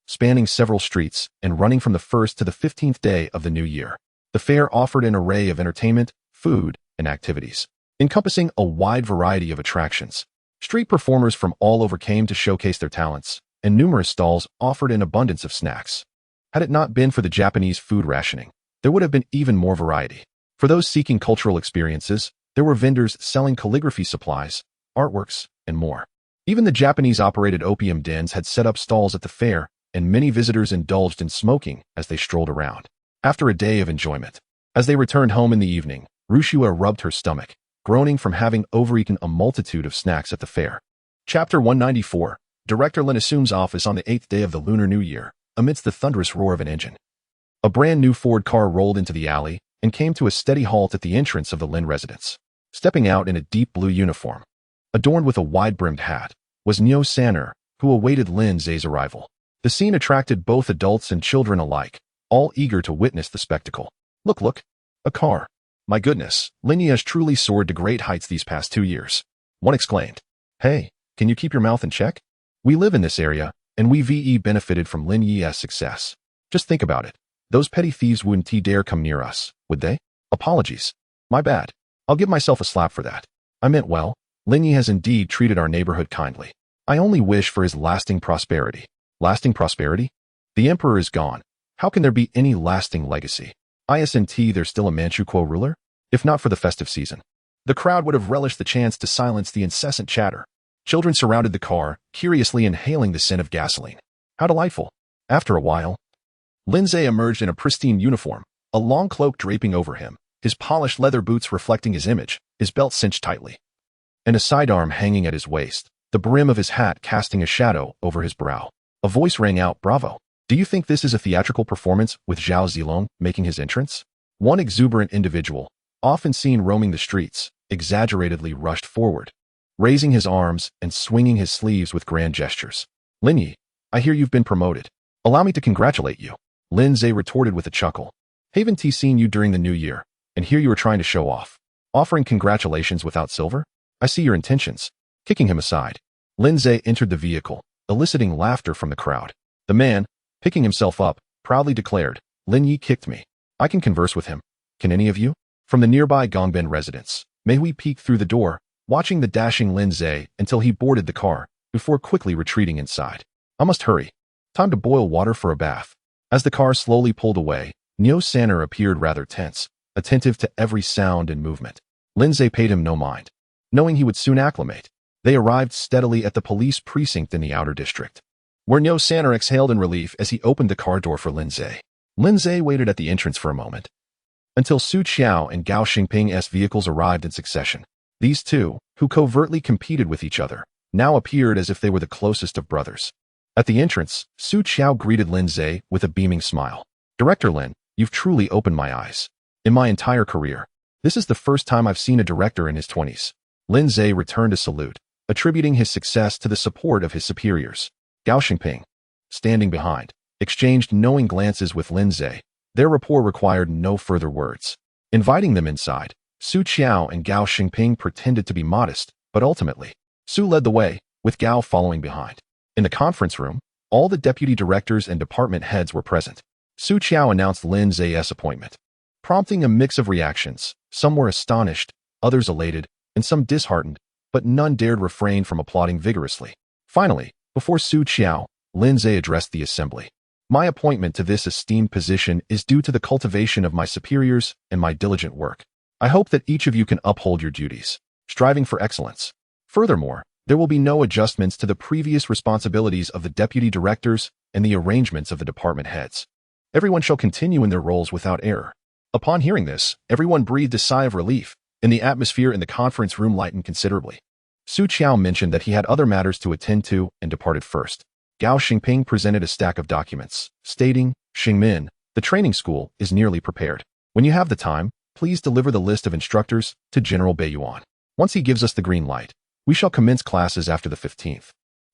spanning several streets and running from the 1st to the 15th day of the new year. The fair offered an array of entertainment, food, and activities, encompassing a wide variety of attractions. Street performers from all over came to showcase their talents, and numerous stalls offered an abundance of snacks. Had it not been for the Japanese food rationing, there would have been even more variety. For those seeking cultural experiences, there were vendors selling calligraphy supplies, artworks, and more. Even the Japanese-operated opium dens had set up stalls at the fair, and many visitors indulged in smoking as they strolled around. After a day of enjoyment, as they returned home in the evening, Rushua rubbed her stomach, groaning from having overeaten a multitude of snacks at the fair. Chapter 194. Director Lin assumes office on the 8th day of the Lunar New Year, amidst the thunderous roar of an engine. A brand new Ford car rolled into the alley and came to a steady halt at the entrance of the Lin residence. Stepping out in a deep blue uniform, adorned with a wide-brimmed hat, was Nyo Sanner, who awaited Lindsay's arrival. The scene attracted both adults and children alike, all eager to witness the spectacle. Look, a car. My goodness, Lin Yi has truly soared to great heights these past 2 years. One exclaimed. Hey, can you keep your mouth in check? We live in this area, and we VE benefited from Lin Yi's success. Just think about it. Those petty thieves wouldn't dare come near us, would they? Apologies. My bad. I'll give myself a slap for that. I meant well. Lin Yi has indeed treated our neighborhood kindly. I only wish for his lasting prosperity. Lasting prosperity? The emperor is gone. How can there be any lasting legacy? Isn't there still a Manchukuo ruler? If not for the festive season, the crowd would have relished the chance to silence the incessant chatter. Children surrounded the car, curiously inhaling the scent of gasoline. How delightful. After a while, Lindsay emerged in a pristine uniform, a long cloak draping over him, his polished leather boots reflecting his image, his belt cinched tightly, and a sidearm hanging at his waist, the brim of his hat casting a shadow over his brow. A voice rang out, Bravo! Do you think this is a theatrical performance with Zhao Zilong making his entrance? One exuberant individual, often seen roaming the streets, exaggeratedly rushed forward, raising his arms and swinging his sleeves with grand gestures. Lin Yi, I hear you've been promoted. Allow me to congratulate you. Lindsay retorted with a chuckle. Haven't seen you during the new year, and here you are trying to show off. Offering congratulations without silver? I see your intentions. Kicking him aside, Lindsay entered the vehicle, eliciting laughter from the crowd. The man, picking himself up, proudly declared, Lin Yi kicked me. I can converse with him. Can any of you? From the nearby Gongben residence, Mei Hui peeked through the door, watching the dashing Lindsay until he boarded the car, before quickly retreating inside. I must hurry. Time to boil water for a bath. As the car slowly pulled away, Nyo Sanner appeared rather tense, attentive to every sound and movement. Lindsay paid him no mind, knowing he would soon acclimate. They arrived steadily at the police precinct in the outer district, where Nyo Sanner exhaled in relief as he opened the car door for Lindsay. Lindsay waited at the entrance for a moment, until Su Qiao and Gao Xingping's vehicles arrived in succession. These two, who covertly competed with each other, now appeared as if they were the closest of brothers. At the entrance, Su Qiao greeted Lindsay with a beaming smile. Director Lin, you've truly opened my eyes. In my entire career, this is the first time I've seen a director in his 20s. Lin Zhe returned a salute, attributing his success to the support of his superiors. Gao Xingping, standing behind, exchanged knowing glances with Lin Zhe. Their rapport required no further words. Inviting them inside, Su Qiao and Gao Xingping pretended to be modest, but ultimately, Su led the way, with Gao following behind. In the conference room, all the deputy directors and department heads were present. Su Qiao announced Lin Zhe's appointment, prompting a mix of reactions. Some were astonished, others elated, and some disheartened, but none dared refrain from applauding vigorously. Finally, before Su Qiao, Lin Zhe addressed the assembly. My appointment to this esteemed position is due to the cultivation of my superiors and my diligent work. I hope that each of you can uphold your duties, striving for excellence. Furthermore, there will be no adjustments to the previous responsibilities of the deputy directors and the arrangements of the department heads. Everyone shall continue in their roles without error. Upon hearing this, everyone breathed a sigh of relief, and the atmosphere in the conference room lightened considerably. Su Qiao mentioned that he had other matters to attend to and departed first. Gao Xingping presented a stack of documents, stating, Xingmin, the training school is nearly prepared. When you have the time, please deliver the list of instructors to General Beiyuan. Once he gives us the green light, we shall commence classes after the 15th.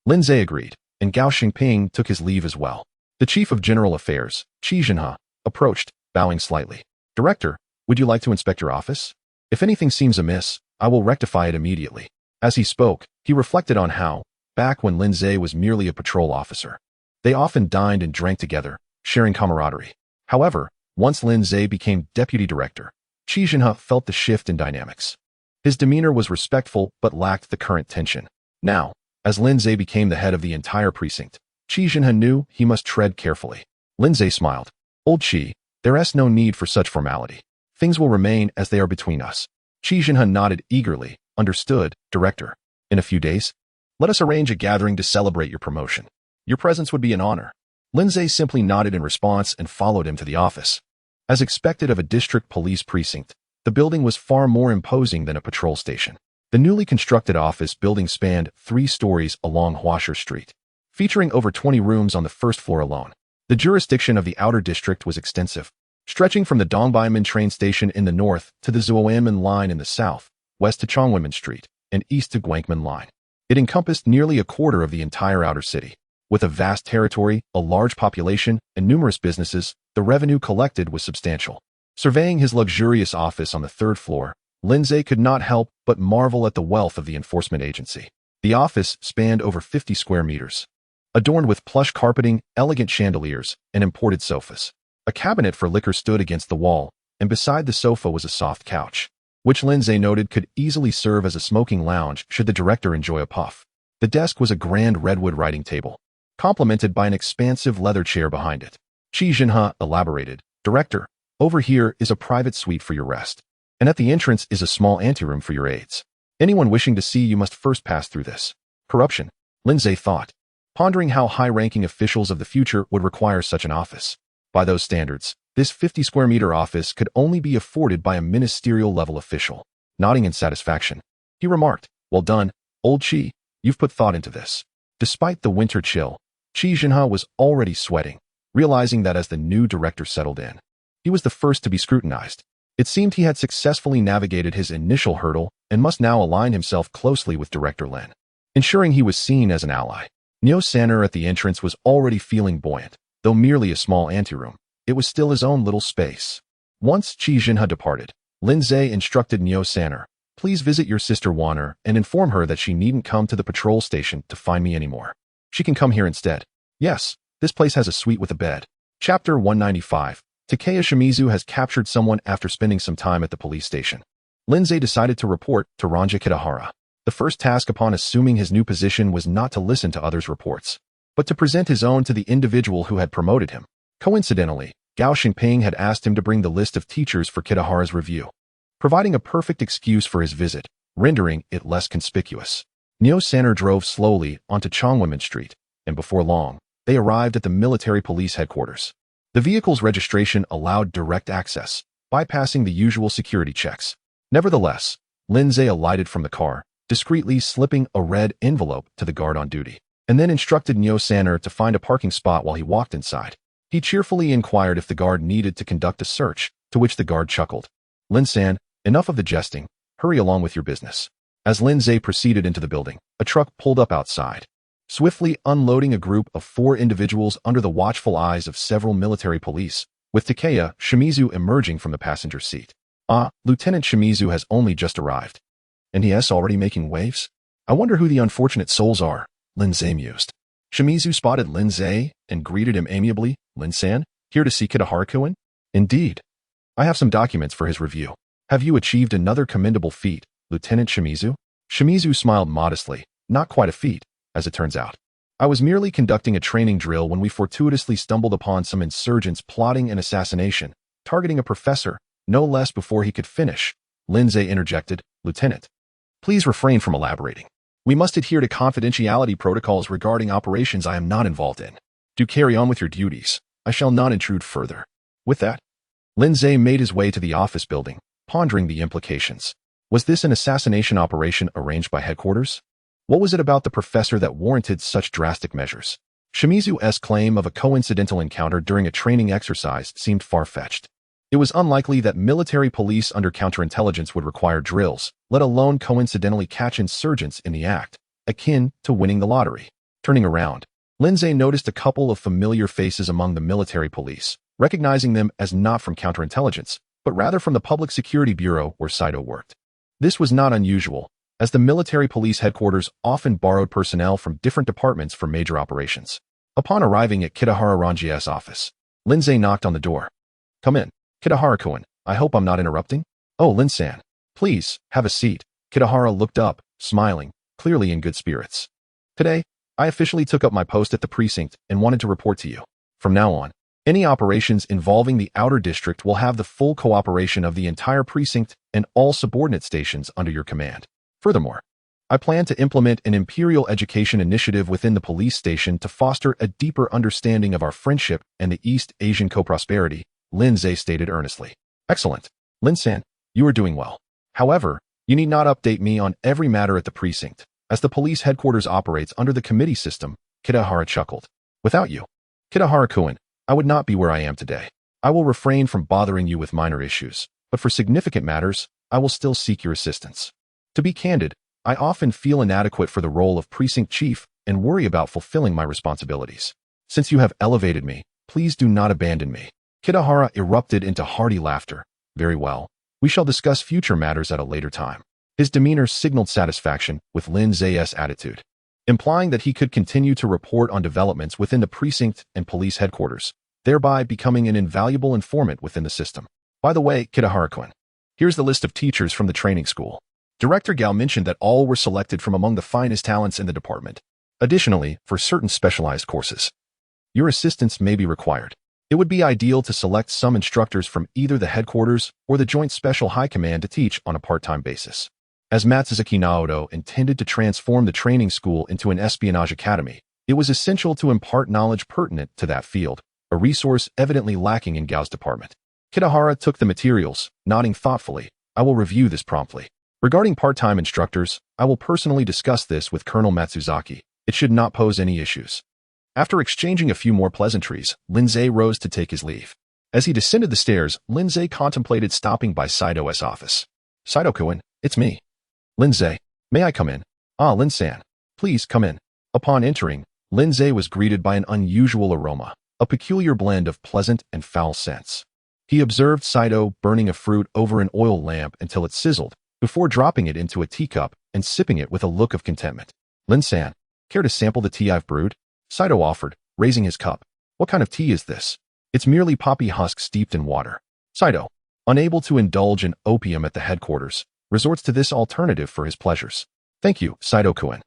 Lin Zhe agreed, and Gao Xingping took his leave as well. The Chief of General Affairs, Qi Zhenhe, approached, bowing slightly. Director, would you like to inspect your office? If anything seems amiss, I will rectify it immediately. As he spoke, he reflected on how, back when Lin Zhe was merely a patrol officer, they often dined and drank together, sharing camaraderie. However, once Lin Zhe became deputy director, Qi Zhenhe felt the shift in dynamics. His demeanor was respectful but lacked the current tension. Now, as Lin Zhe became the head of the entire precinct, Qi Zhenhe knew he must tread carefully. Lin Zhe smiled. Old Qi, there is no need for such formality. Things will remain as they are between us. Qi Zhenhe nodded eagerly. Understood, Director. In a few days, let us arrange a gathering to celebrate your promotion. Your presence would be an honor. Lin Zhe simply nodded in response and followed him to the office. As expected of a district police precinct, the building was far more imposing than a patrol station. The newly constructed office building spanned 3 stories along Huasher Street, featuring over 20 rooms on the first floor alone. The jurisdiction of the outer district was extensive, stretching from the Dongbeimen train station in the north to the Zuoanmen line in the south, west to Chongwenmen Street, and east to Guangmen line. It encompassed nearly a quarter of the entire outer city. With a vast territory, a large population, and numerous businesses, the revenue collected was substantial. Surveying his luxurious office on the 3rd floor, Lin Zhe could not help but marvel at the wealth of the enforcement agency. The office spanned over 50 square meters, adorned with plush carpeting, elegant chandeliers, and imported sofas. A cabinet for liquor stood against the wall, and beside the sofa was a soft couch, which Lin Zhe noted could easily serve as a smoking lounge should the director enjoy a puff. The desk was a grand redwood writing table, complemented by an expansive leather chair behind it. Qi Zhenhe elaborated, Director, over here is a private suite for your rest, and at the entrance is a small anteroom for your aides. Anyone wishing to see you must first pass through this. Corruption, Lin Zhe thought, pondering how high-ranking officials of the future would require such an office. By those standards, this 50-square-meter office could only be afforded by a ministerial-level official. Nodding in satisfaction, he remarked, Well done, old Qi, you've put thought into this. Despite the winter chill, Qi Zhenhe was already sweating, realizing that as the new director settled in, he was the first to be scrutinized. It seemed he had successfully navigated his initial hurdle and must now align himself closely with Director Lin, ensuring he was seen as an ally. Niu San'er at the entrance was already feeling buoyant. Though merely a small anteroom, it was still his own little space. Once Qi Zhenhe departed, Lin Zhe instructed Niu San'er, Please visit your sister Wan'er and inform her that she needn't come to the patrol station to find me anymore. She can come here instead. Yes, this place has a suite with a bed. Chapter 195. Takaya Shimizu has captured someone after spending some time at the police station. Lin Zhe decided to report to Ranja Kitahara. The first task upon assuming his new position was not to listen to others' reports, but to present his own to the individual who had promoted him. Coincidentally, Gao Xingping had asked him to bring the list of teachers for Kitahara's review, providing a perfect excuse for his visit, rendering it less conspicuous. Niu San'er drove slowly onto Chongwenmen Street, and before long, they arrived at the military police headquarters. The vehicle's registration allowed direct access, bypassing the usual security checks. Nevertheless, Lin Zhe alighted from the car, discreetly slipping a red envelope to the guard on duty, and then instructed Niu San'er to find a parking spot while he walked inside. He cheerfully inquired if the guard needed to conduct a search, To which the guard chuckled. Lin-san, enough of the jesting. Hurry along with your business. As Lin Zhe proceeded into the building, a truck pulled up outside, swiftly unloading a group of 4 individuals under the watchful eyes of several military police, with Takeya Shimizu emerging from the passenger seat. Ah, Lieutenant Shimizu has only just arrived. And he is already making waves? I wonder who the unfortunate souls are, Lin Zhe mused. Shimizu spotted Lin Zhe and greeted him amiably. Lin-san, here to see Kitahara-kun? Indeed. I have some documents for his review. Have you achieved another commendable feat, Lieutenant Shimizu? Shimizu smiled modestly. Not quite a feat, as it turns out. I was merely conducting a training drill when we fortuitously stumbled upon some insurgents plotting an assassination, targeting a professor, no less before he could finish. Lin Zhe interjected. Lieutenant, please refrain from elaborating. We must adhere to confidentiality protocols regarding operations I am not involved in. Do carry on with your duties. I shall not intrude further. With that, Lin Zhe made his way to the office building, pondering the implications. Was this an assassination operation arranged by headquarters? What was it about the professor that warranted such drastic measures? Shimizu's claim of a coincidental encounter during a training exercise seemed far-fetched. It was unlikely that military police under counterintelligence would require drills, let alone coincidentally catch insurgents in the act, akin to winning the lottery. Turning around, Lin Zhe noticed a couple of familiar faces among the military police, recognizing them as not from counterintelligence, but rather from the Public Security Bureau where Saito worked. This was not unusual, as the military police headquarters often borrowed personnel from different departments for major operations. Upon arriving at Kitahara Ranji's office, Lin Zhe knocked on the door. Come in, Kitahara-kun. I hope I'm not interrupting? Oh, Lin-san. Please, have a seat. Kitahara looked up, smiling, clearly in good spirits. Today, I officially took up my post at the precinct and wanted to report to you. From now on, any operations involving the outer district will have the full cooperation of the entire precinct and all subordinate stations under your command. Furthermore, I plan to implement an imperial education initiative within the police station to foster a deeper understanding of our friendship and the East Asian co-prosperity, Lin Zhe stated earnestly. Excellent. Lin-san, you are doing well. However, you need not update me on every matter at the precinct, as the police headquarters operates under the committee system. Kitahara chuckled. Without you, Kitahara-kun, I would not be where I am today. I will refrain from bothering you with minor issues, but for significant matters, I will still seek your assistance. To be candid, I often feel inadequate for the role of precinct chief and worry about fulfilling my responsibilities. Since you have elevated me, please do not abandon me. Kitahara erupted into hearty laughter. Very well. We shall discuss future matters at a later time. His demeanor signaled satisfaction with Lin Zhe's attitude, implying that he could continue to report on developments within the precinct and police headquarters, thereby becoming an invaluable informant within the system. By the way, Kitahara-kun, here's the list of teachers from the training school. Director Gao mentioned that all were selected from among the finest talents in the department. Additionally, for certain specialized courses, your assistance may be required. It would be ideal to select some instructors from either the headquarters or the Joint Special High Command to teach on a part-time basis. As Matsuzuki Naoto intended to transform the training school into an espionage academy, it was essential to impart knowledge pertinent to that field, a resource evidently lacking in Gao's department. Kitahara took the materials, nodding thoughtfully. I will review this promptly. Regarding part-time instructors, I will personally discuss this with Colonel Matsuzaki. It should not pose any issues. After exchanging a few more pleasantries, Lin Zhe rose to take his leave. As he descended the stairs, Lin Zhe contemplated stopping by Saito's office. Saito-kun, it's me. Lin Zhe, may I come in? Ah, Lin-san, please come in. Upon entering, Lin Zhe was greeted by an unusual aroma, a peculiar blend of pleasant and foul scents. He observed Saito burning a fruit over an oil lamp until it sizzled, before dropping it into a teacup and sipping it with a look of contentment. Lin-san, care to sample the tea I've brewed? Saito offered, raising his cup. What kind of tea is this? It's merely poppy husk steeped in water. Saito, unable to indulge in opium at the headquarters, resorts to this alternative for his pleasures. Thank you, Saito-kun.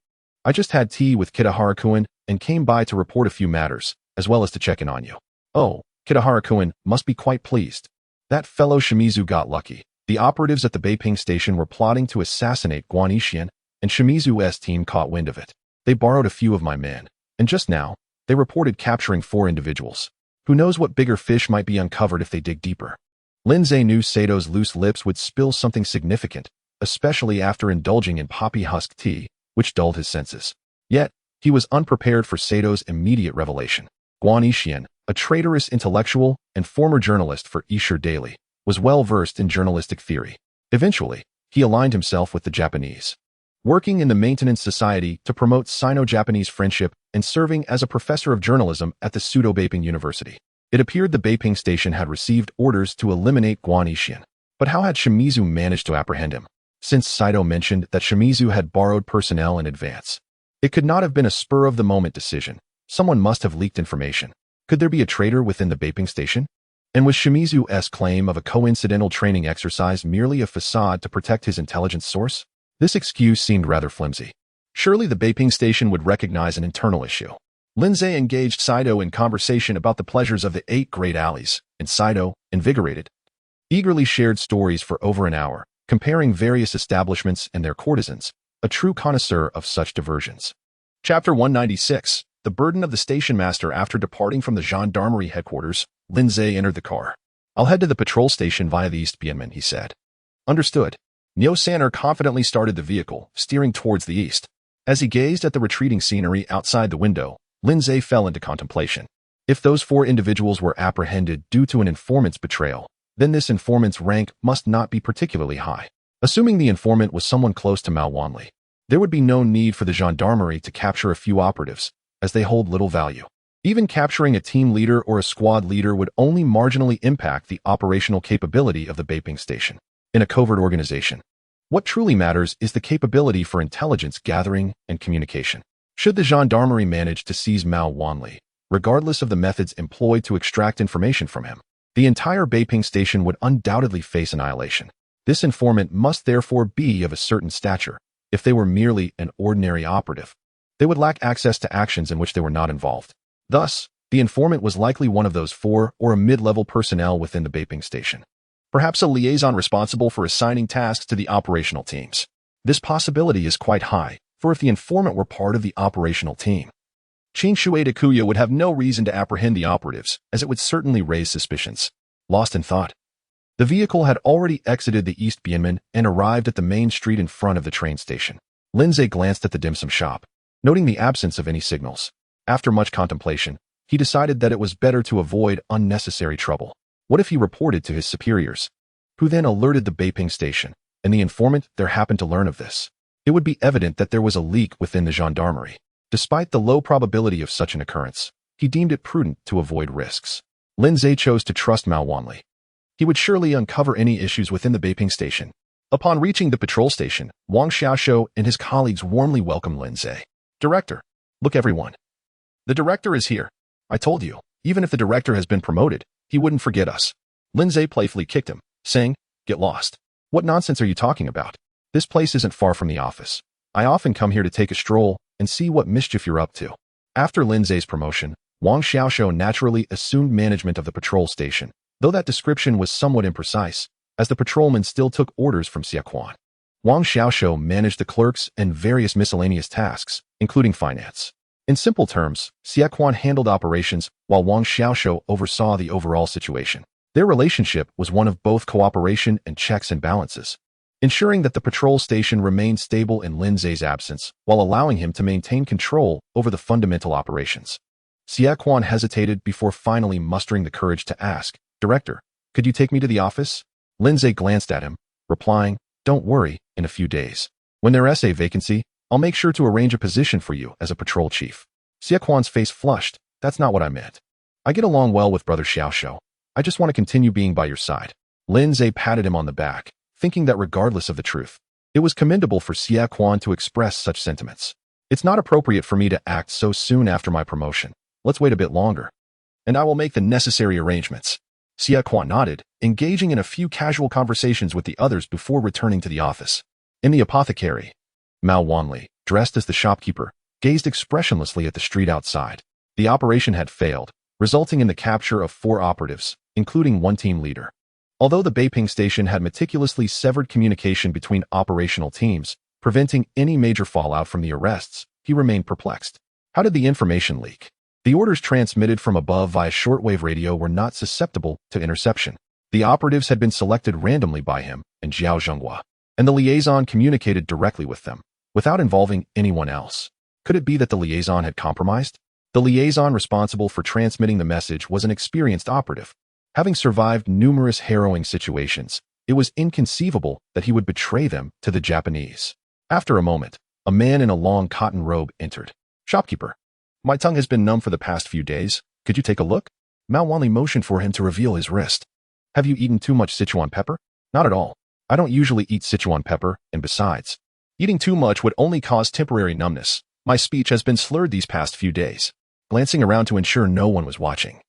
I just had tea with Kitahara-kun and came by to report a few matters, as well as to check in on you. Oh, Kitahara-kun must be quite pleased. That fellow Shimizu got lucky. The operatives at the Beiping Station were plotting to assassinate Guan Yixian, and Shimizu's team caught wind of it. They borrowed a few of my men, and just now, they reported capturing 4 individuals. Who knows what bigger fish might be uncovered if they dig deeper. Lin Zhe knew Sato's loose lips would spill something significant, especially after indulging in poppy husk tea, which dulled his senses. Yet, he was unprepared for Sato's immediate revelation. Guan Yixian, a traitorous intellectual and former journalist for Isher Daily, was well versed in journalistic theory. Eventually, he aligned himself with the Japanese, working in the Maintenance Society to promote Sino-Japanese friendship and serving as a professor of journalism at the Pseudo-Beiping University. It appeared the Beiping Station had received orders to eliminate Guan Yixian. But how had Shimizu managed to apprehend him? Since Saito mentioned that Shimizu had borrowed personnel in advance, it could not have been a spur-of-the-moment decision. Someone must have leaked information. Could there be a traitor within the Beiping Station? And was Shimizu's claim of a coincidental training exercise merely a facade to protect his intelligence source? This excuse seemed rather flimsy. Surely the Beiping Station would recognize an internal issue. Lindsay engaged Saito in conversation about the pleasures of the 8 great alleys, and Saito, invigorated, eagerly shared stories for over an hour, comparing various establishments and their courtesans, a true connoisseur of such diversions. Chapter 196. The burden of the station master. After departing from the gendarmerie headquarters, Lindsay entered the car. "I'll head to the patrol station via the East Bienman," he said. "Understood." Nyo Sanner confidently started the vehicle, steering towards the east. As he gazed at the retreating scenery outside the window, Lindsay fell into contemplation. If those 4 individuals were apprehended due to an informant's betrayal, then this informant's rank must not be particularly high. Assuming the informant was someone close to Mao Wanli, there would be no need for the gendarmerie to capture a few operatives, as they hold little value. Even capturing a team leader or a squad leader would only marginally impact the operational capability of the Beiping Station. In a covert organization, what truly matters is the capability for intelligence gathering and communication. Should the gendarmerie manage to seize Mao Wanli, regardless of the methods employed to extract information from him, the entire Beiping Station would undoubtedly face annihilation. This informant must therefore be of a certain stature. If they were merely an ordinary operative, they would lack access to actions in which they were not involved. Thus, the informant was likely one of those 4 or a mid-level personnel within the Beiping Station. Perhaps a liaison responsible for assigning tasks to the operational teams. This possibility is quite high, for if the informant were part of the operational team, Qing Shui Takuya would have no reason to apprehend the operatives, as it would certainly raise suspicions. Lost in thought, the vehicle had already exited the East Bienman and arrived at the main street in front of the train station. Lindsay glanced at the dim sum shop, noting the absence of any signals. After much contemplation, he decided that it was better to avoid unnecessary trouble. What if he reported to his superiors, who then alerted the Beiping Station, and the informant there happened to learn of this? It would be evident that there was a leak within the gendarmerie. Despite the low probability of such an occurrence, he deemed it prudent to avoid risks. Lindsay chose to trust Mao Wanli. He would surely uncover any issues within the Beiping Station. Upon reaching the patrol station, Wang Xiaoshou and his colleagues warmly welcomed Lindsay. "Director, look everyone. The director is here. I told you, even if the director has been promoted, he wouldn't forget us." Lindsay playfully kicked him, saying, "Get lost. What nonsense are you talking about? This place isn't far from the office. I often come here to take a stroll and see what mischief you're up to." After Lindsay's promotion, Wang Xiaoshou naturally assumed management of the patrol station, though that description was somewhat imprecise, as the patrolman still took orders from Xia Quan. Wang Xiaoshou managed the clerks and various miscellaneous tasks, including finance. In simple terms, Xia Quan handled operations while Wang Xiaoshou oversaw the overall situation. Their relationship was one of both cooperation and checks and balances, ensuring that the patrol station remained stable in Lindsay's absence while allowing him to maintain control over the fundamental operations. Xia Quan hesitated before finally mustering the courage to ask, "Director, could you take me to the office?" Lindsay glanced at him, replying, "Don't worry, in a few days. When there's a vacancy, I'll make sure to arrange a position for you as a patrol chief." Xia Quan's face flushed. "That's not what I meant. I get along well with Brother Xiaoshou. I just want to continue being by your side." Lindsay patted him on the back, thinking that regardless of the truth, it was commendable for Xia Quan to express such sentiments. "It's not appropriate for me to act so soon after my promotion. Let's wait a bit longer, and I will make the necessary arrangements." Xia Quan nodded, engaging in a few casual conversations with the others before returning to the office. In the apothecary, Mao Wanli, dressed as the shopkeeper, gazed expressionlessly at the street outside. The operation had failed, resulting in the capture of 4 operatives, including 1 team leader. Although the Beiping Station had meticulously severed communication between operational teams, preventing any major fallout from the arrests, he remained perplexed. How did the information leak? The orders transmitted from above via shortwave radio were not susceptible to interception. The operatives had been selected randomly by him and Zhao Zhenghua, and the liaison communicated directly with them, without involving anyone else. Could it be that the liaison had compromised? The liaison responsible for transmitting the message was an experienced operative, Having survived numerous harrowing situations, it was inconceivable that he would betray them to the Japanese. After a moment, a man in a long cotton robe entered. "Shopkeeper, my tongue has been numb for the past few days. Could you take a look?" Mao Wanli motioned for him to reveal his wrist. "Have you eaten too much Sichuan pepper?" "Not at all. I don't usually eat Sichuan pepper, and besides, eating too much would only cause temporary numbness. My speech has been slurred these past few days." Glancing around to ensure no one was watching,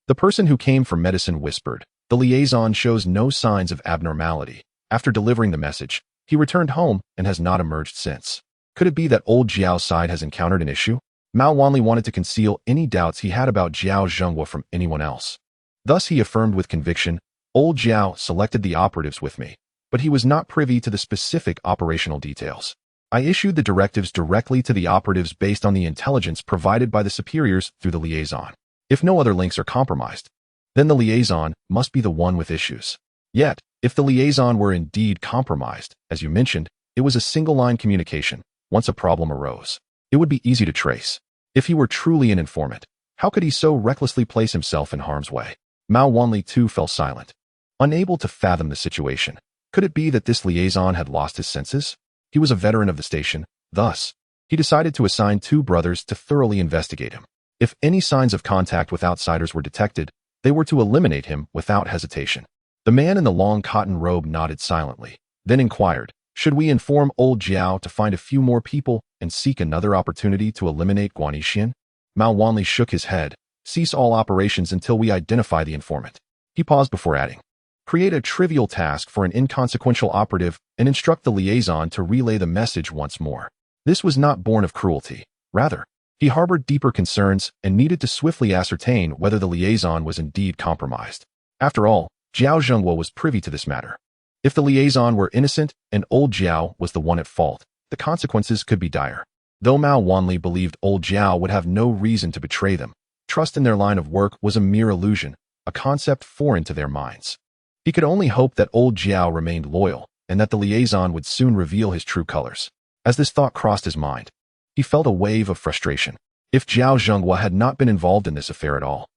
the person who came for medicine whispered, "The liaison shows no signs of abnormality. After delivering the message, he returned home and has not emerged since." Could it be that old Jiao's side has encountered an issue? Mao Wanli wanted to conceal any doubts he had about Jiao Zhenghua from anyone else. Thus he affirmed with conviction, "Old Jiao selected the operatives with me, but he was not privy to the specific operational details. I issued the directives directly to the operatives based on the intelligence provided by the superiors through the liaison. If no other links are compromised, then the liaison must be the one with issues. Yet, if the liaison were indeed compromised, as you mentioned, it was a single-line communication. Once a problem arose, it would be easy to trace. If he were truly an informant, how could he so recklessly place himself in harm's way?" Mao Wanli too fell silent, unable to fathom the situation. Could it be that this liaison had lost his senses? He was a veteran of the station, thus, he decided to assign 2 brothers to thoroughly investigate him. If any signs of contact with outsiders were detected, they were to eliminate him without hesitation. The man in the long cotton robe nodded silently, then inquired, "Should we inform old Jiao to find a few more people and seek another opportunity to eliminate Guanyixian?" Mao Wanli shook his head. "Cease all operations until we identify the informant." He paused before adding, "Create a trivial task for an inconsequential operative and instruct the liaison to relay the message once more." This was not born of cruelty. Rather, he harbored deeper concerns and needed to swiftly ascertain whether the liaison was indeed compromised. After all, Jiao Zhenghua was privy to this matter. If the liaison were innocent and old Jiao was the one at fault, the consequences could be dire. Though Mao Wanli believed old Jiao would have no reason to betray them, trust in their line of work was a mere illusion, a concept foreign to their minds. He could only hope that old Jiao remained loyal and that the liaison would soon reveal his true colors. As this thought crossed his mind, he felt a wave of frustration. If Jiao Zhenghua had not been involved in this affair at all,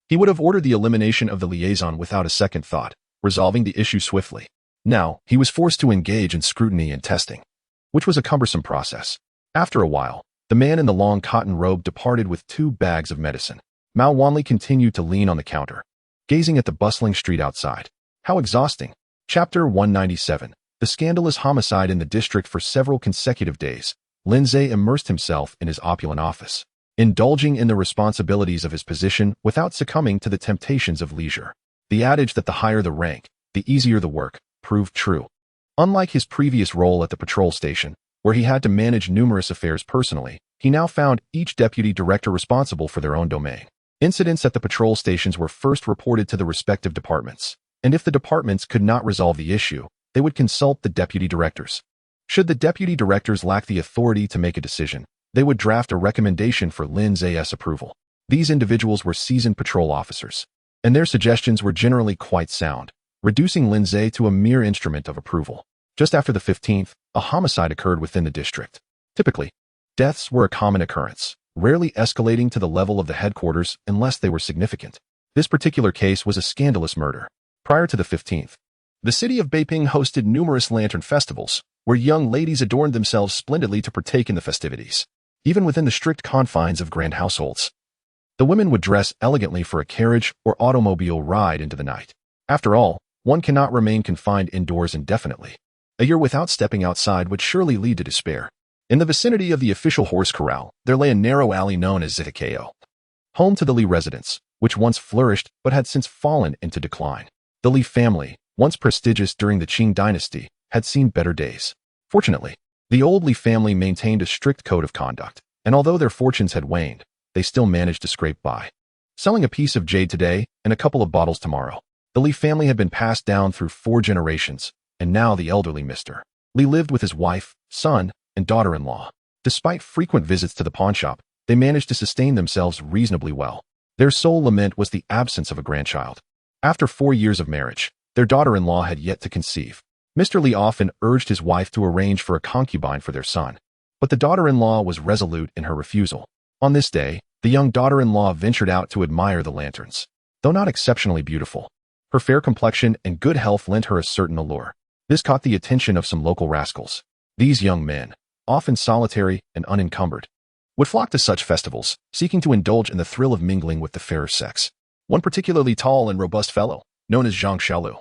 he would have ordered the elimination of the liaison without a second thought, resolving the issue swiftly. Now, he was forced to engage in scrutiny and testing, which was a cumbersome process. After a while, the man in the long cotton robe departed with 2 bags of medicine. Mao Wanli continued to lean on the counter, gazing at the bustling street outside. How exhausting. Chapter 197. The scandalous homicide in the district. For several consecutive days, Lindsay immersed himself in his opulent office, indulging in the responsibilities of his position without succumbing to the temptations of leisure. The adage that the higher the rank, the easier the work, proved true. Unlike his previous role at the patrol station, where he had to manage numerous affairs personally, he now found each deputy director responsible for their own domain. Incidents at the patrol stations were first reported to the respective departments, and if the departments could not resolve the issue, they would consult the deputy directors. Should the deputy directors lack the authority to make a decision, they would draft a recommendation for Lin Zay's approval. These individuals were seasoned patrol officers, and their suggestions were generally quite sound, reducing Lin Zay to a mere instrument of approval. Just after the 15th, a homicide occurred within the district. Typically, deaths were a common occurrence, rarely escalating to the level of the headquarters unless they were significant. This particular case was a scandalous murder. Prior to the 15th, the city of Beiping hosted numerous lantern festivals, where young ladies adorned themselves splendidly to partake in the festivities. Even within the strict confines of grand households, the women would dress elegantly for a carriage or automobile ride into the night. After all, one cannot remain confined indoors indefinitely. A year without stepping outside would surely lead to despair. In the vicinity of the official horse corral, there lay a narrow alley known as Zitakeo, home to the Li residence, which once flourished but had since fallen into decline. The Li family, once prestigious during the Qing dynasty, had seen better days. Fortunately, the old Li family maintained a strict code of conduct, and although their fortunes had waned, they still managed to scrape by. Selling a piece of jade today and a couple of bottles tomorrow, the Li family had been passed down through 4 generations, and now the elderly Mr. Li lived with his wife, son, and daughter-in-law. Despite frequent visits to the pawnshop, they managed to sustain themselves reasonably well. Their sole lament was the absence of a grandchild. After 4 years of marriage, their daughter-in-law had yet to conceive. Mr. Li often urged his wife to arrange for a concubine for their son, but the daughter-in-law was resolute in her refusal. On this day, the young daughter-in-law ventured out to admire the lanterns. Though not exceptionally beautiful, Her fair complexion and good health lent her a certain allure. This caught the attention of some local rascals. These young men, often solitary and unencumbered, would flock to such festivals, seeking to indulge in the thrill of mingling with the fairer sex. One particularly tall and robust fellow, known as Zhang Xiaolu,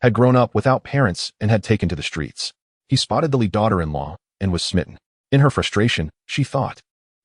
had grown up without parents and had taken to the streets. He spotted the Li daughter-in-law and was smitten. In her frustration, she thought,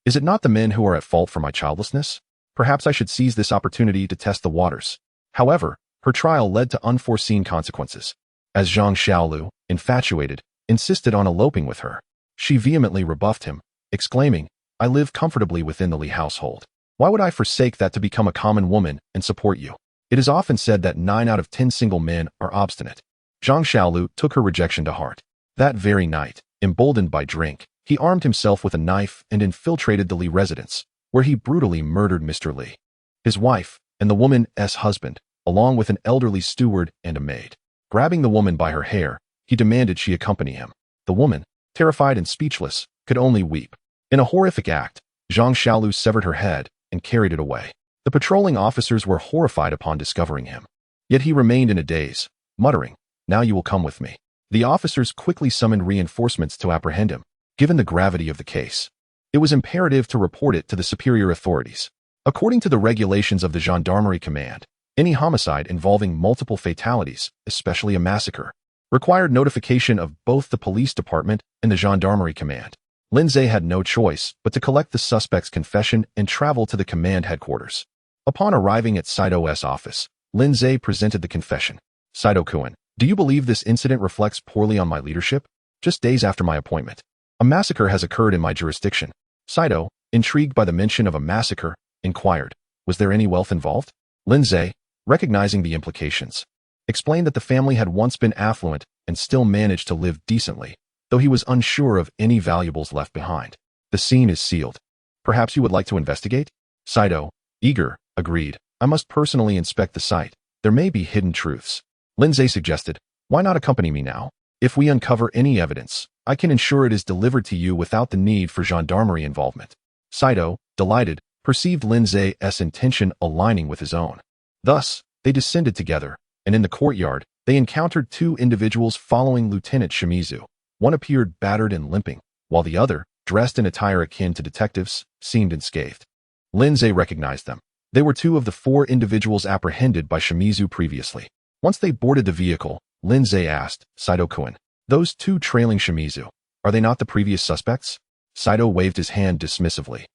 "Is it not the men who are at fault for my childlessness? Perhaps I should seize this opportunity to test the waters." However, her trial led to unforeseen consequences. As Zhang Xiaolu, infatuated, insisted on eloping with her, she vehemently rebuffed him, exclaiming, "I live comfortably within the Li household. Why would I forsake that to become a common woman and support you?" It is often said that 9 out of 10 single men are obstinate. Zhang Xiaolu took her rejection to heart. That very night, emboldened by drink, he armed himself with a knife and infiltrated the Li residence, where he brutally murdered Mr. Li, his wife, and the woman's husband, along with an elderly steward and a maid. Grabbing the woman by her hair, he demanded she accompany him. The woman, terrified and speechless, could only weep. In a horrific act, Zhang Xiaolu severed her head and carried it away. The patrolling officers were horrified upon discovering him. Yet he remained in a daze, muttering, "Now you will come with me." The officers quickly summoned reinforcements to apprehend him. Given the gravity of the case, it was imperative to report it to the superior authorities. According to the regulations of the Gendarmerie Command, any homicide involving multiple fatalities, especially a massacre, required notification of both the police department and the Gendarmerie Command. Lindsay had no choice but to collect the suspect's confession and travel to the command headquarters. Upon arriving at Saito's office, Lindsay presented the confession. "Saito-kun, do you believe this incident reflects poorly on my leadership? Just days after my appointment, a massacre has occurred in my jurisdiction." Saito, intrigued by the mention of a massacre, inquired, "Was there any wealth involved?" Lindsay, recognizing the implications, explained that the family had once been affluent and still managed to live decently, though he was unsure of any valuables left behind. "The scene is sealed. Perhaps you would like to investigate?" Saito, eager, agreed. "I must personally inspect the site. There may be hidden truths." Lindsay suggested, "Why not accompany me now? If we uncover any evidence, I can ensure it is delivered to you without the need for gendarmerie involvement." Saito, delighted, perceived Lindsay's intention aligning with his own. Thus, they descended together, and in the courtyard, they encountered 2 individuals following Lieutenant Shimizu. One appeared battered and limping, while the other, dressed in attire akin to detectives, seemed unscathed. Lindsay recognized them. They were 2 of the 4 individuals apprehended by Shimizu previously. Once they boarded the vehicle, Lindsay asked, "Saito-kun, those 2 trailing Shimizu, are they not the previous suspects?" Saito waved his hand dismissively.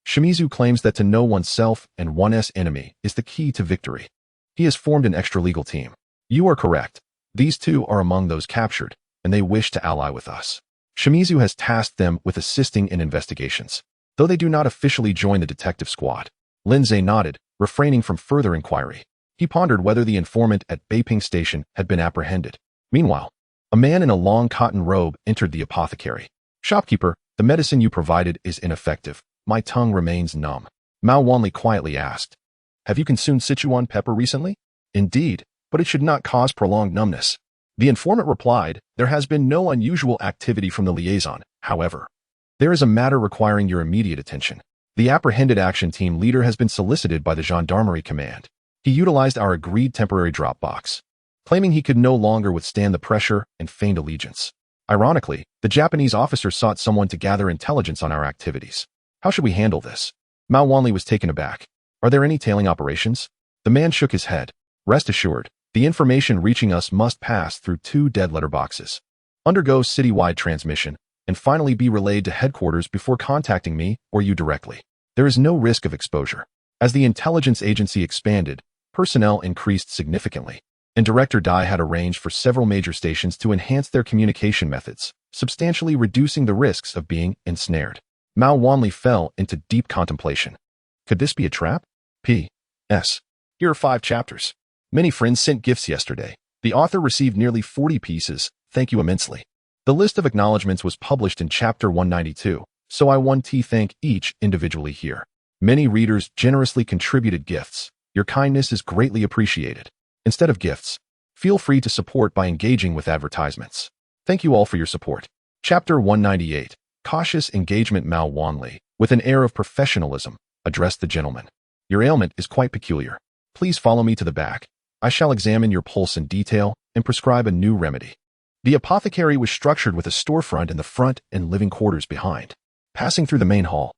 Shimizu claims that to know oneself and one's enemy is the key to victory. He has formed an extra-legal team. You are correct. These 2 are among those captured, and they wish to ally with us. Shimizu has tasked them with assisting in investigations, though they do not officially join the detective squad. Lindsay nodded, refraining from further inquiry. He pondered whether the informant at Beiping Station had been apprehended. Meanwhile, a man in a long cotton robe entered the apothecary. "Shopkeeper, the medicine you provided is ineffective. My tongue remains numb." Mao Wanli quietly asked, "Have you consumed Sichuan pepper recently?" "Indeed, but it should not cause prolonged numbness." The informant replied, "There has been no unusual activity from the liaison. However, there is a matter requiring your immediate attention. The apprehended action team leader has been solicited by the Gendarmerie Command. He utilized our agreed temporary drop box, claiming he could no longer withstand the pressure and feigned allegiance. Ironically, the Japanese officer sought someone to gather intelligence on our activities. How should we handle this?" Mao Wanli was taken aback. "Are there any tailing operations?" The man shook his head. "Rest assured, the information reaching us must pass through 2 dead letter boxes, undergo citywide transmission, and finally be relayed to headquarters before contacting me or you directly. There is no risk of exposure." As the intelligence agency expanded, personnel increased significantly, and Director Dai had arranged for several major stations to enhance their communication methods, substantially reducing the risks of being ensnared. Mao Wanli fell into deep contemplation. Could this be a trap? P.S. Here are 5 chapters. Many friends sent gifts yesterday. The author received nearly 40 pieces. Thank you immensely. The list of acknowledgements was published in chapter 192, so I want to thank each individually here. Many readers generously contributed gifts. Your kindness is greatly appreciated. Instead of gifts, feel free to support by engaging with advertisements. Thank you all for your support. Chapter 198. Cautious engagement. Mao Wanli, with an air of professionalism, addressed the gentleman. "Your ailment is quite peculiar. Please follow me to the back. I shall examine your pulse in detail and prescribe a new remedy. The apothecary was structured with a storefront in the front and living quarters behind. Passing through the main hall,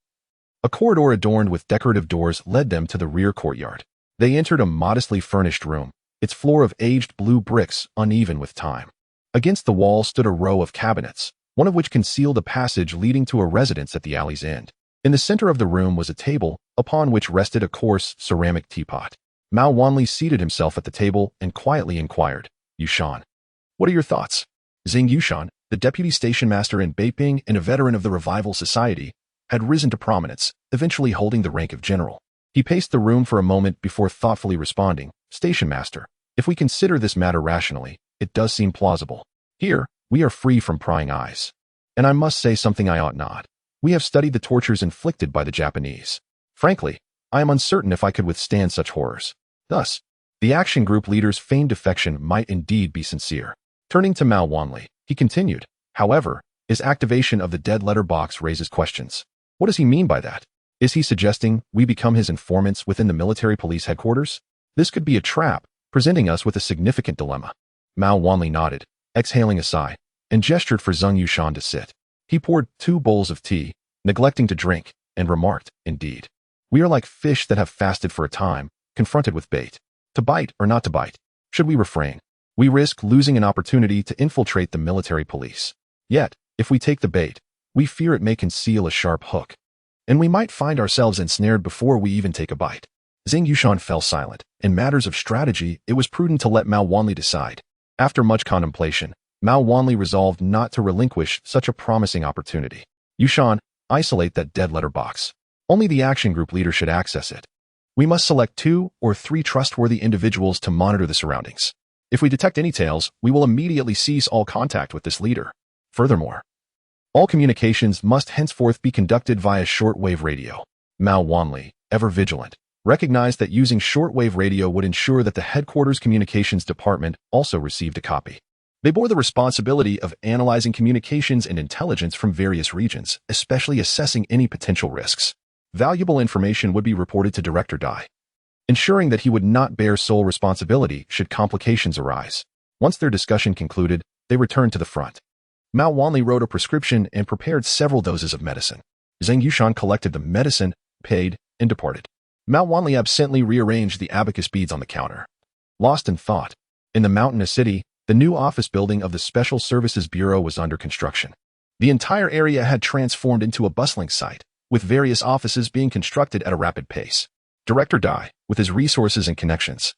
a corridor adorned with decorative doors led them to the rear courtyard. They entered a modestly furnished room, its floor of aged blue bricks uneven with time. Against the wall stood a row of cabinets, one of which concealed a passage leading to a residence at the alley's end. In the center of the room was a table, upon which rested a coarse ceramic teapot. Mao Wanli seated himself at the table and quietly inquired, Yushan, what are your thoughts? Xing Yushan, the deputy station master in Beiping and a veteran of the Revival Society, had risen to prominence, eventually holding the rank of general. He paced the room for a moment before thoughtfully responding, Station master, if we consider this matter rationally, it does seem plausible. Here, we are free from prying eyes. And I must say something I ought not. We have studied the tortures inflicted by the Japanese. Frankly, I am uncertain if I could withstand such horrors. Thus, the action group leader's feigned defection might indeed be sincere. Turning to Mao Wanli, he continued, however, his activation of the dead letter box raises questions. What does he mean by that? Is he suggesting we become his informants within the military police headquarters? This could be a trap, presenting us with a significant dilemma. Mao Wanli nodded, exhaling a sigh, and gestured for Xing Yushan to sit. He poured 2 bowls of tea, neglecting to drink, and remarked, indeed, we are like fish that have fasted for a time, confronted with bait. To bite or not to bite? Should we refrain? We risk losing an opportunity to infiltrate the military police. Yet, if we take the bait, we fear it may conceal a sharp hook, and we might find ourselves ensnared before we even take a bite. Xing Yushan fell silent. In matters of strategy, it was prudent to let Mao Wanli decide. After much contemplation, Mao Wanli resolved not to relinquish such a promising opportunity. Yushan, isolate that dead letter box. Only the action group leader should access it. We must select 2 or 3 trustworthy individuals to monitor the surroundings. If we detect any tales, we will immediately cease all contact with this leader. Furthermore, all communications must henceforth be conducted via shortwave radio. Mao Wanli, ever vigilant, recognized that using shortwave radio would ensure that the headquarters communications department also received a copy. They bore the responsibility of analyzing communications and intelligence from various regions, especially assessing any potential risks. Valuable information would be reported to Director Dai, ensuring that he would not bear sole responsibility should complications arise. Once their discussion concluded, they returned to the front. Mao Wanli wrote a prescription and prepared several doses of medicine. Xing Yushan collected the medicine, paid, and departed. Mao Wanli absently rearranged the abacus beads on the counter. Lost in thought, in the mountainous city, the new office building of the Special Services Bureau was under construction. The entire area had transformed into a bustling site, with various offices being constructed at a rapid pace. Director Dai, with his resources and connections,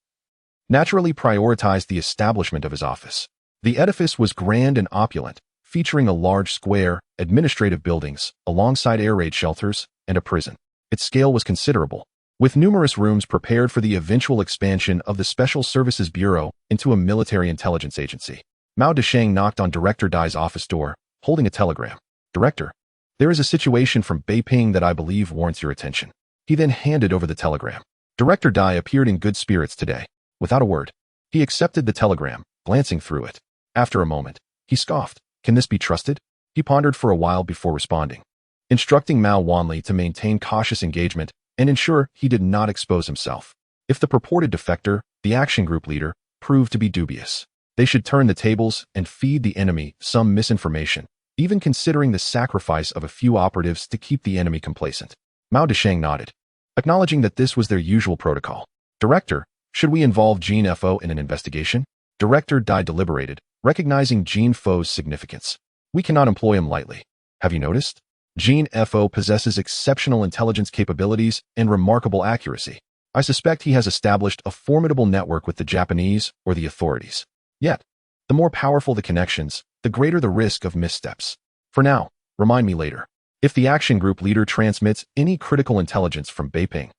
naturally prioritized the establishment of his office. The edifice was grand and opulent, featuring a large square, administrative buildings, alongside air raid shelters, and a prison. Its scale was considerable, with numerous rooms prepared for the eventual expansion of the Special Services Bureau into a military intelligence agency. Mao Desheng knocked on Director Dai's office door, holding a telegram. Director, there is a situation from Beiping that I believe warrants your attention. He then handed over the telegram. Director Dai appeared in good spirits today. Without a word, he accepted the telegram, glancing through it. After a moment, he scoffed. Can this be trusted? He pondered for a while before responding, instructing Mao Wanli to maintain cautious engagement and ensure he did not expose himself. If the purported defector, the action group leader, proved to be dubious, they should turn the tables and feed the enemy some misinformation, even considering the sacrifice of a few operatives to keep the enemy complacent. Mao Desheng nodded, acknowledging that this was their usual protocol. Director, should we involve Jean Fo in an investigation? Director Dai deliberated, recognizing Jean Fo's significance. We cannot employ him lightly. Have you noticed? Jean Fo possesses exceptional intelligence capabilities and remarkable accuracy. I suspect he has established a formidable network with the Japanese or the authorities. Yet, the more powerful the connections, the greater the risk of missteps. For now, remind me later. If the action group leader transmits any critical intelligence from Beiping,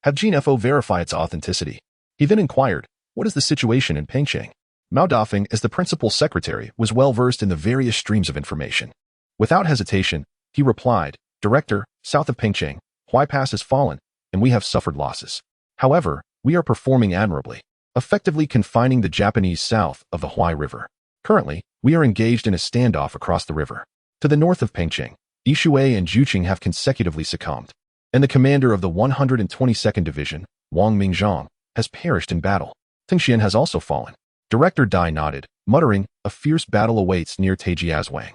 have Jean Fo verify its authenticity. He then inquired, what is the situation in Pengcheng? Mao Dafeng, as the principal secretary, was well versed in the various streams of information. Without hesitation, he replied, Director, south of Pengcheng, Huai Pass has fallen, and we have suffered losses. However, we are performing admirably, effectively confining the Japanese south of the Huai River. Currently, we are engaged in a standoff across the river. To the north of Pengcheng, Yishui and Juqing have consecutively succumbed, and the commander of the 122nd Division, Wang Mingzhang, has perished in battle. Tingxian has also fallen. Director Dai nodded, muttering, a fierce battle awaits near Taijiazwang.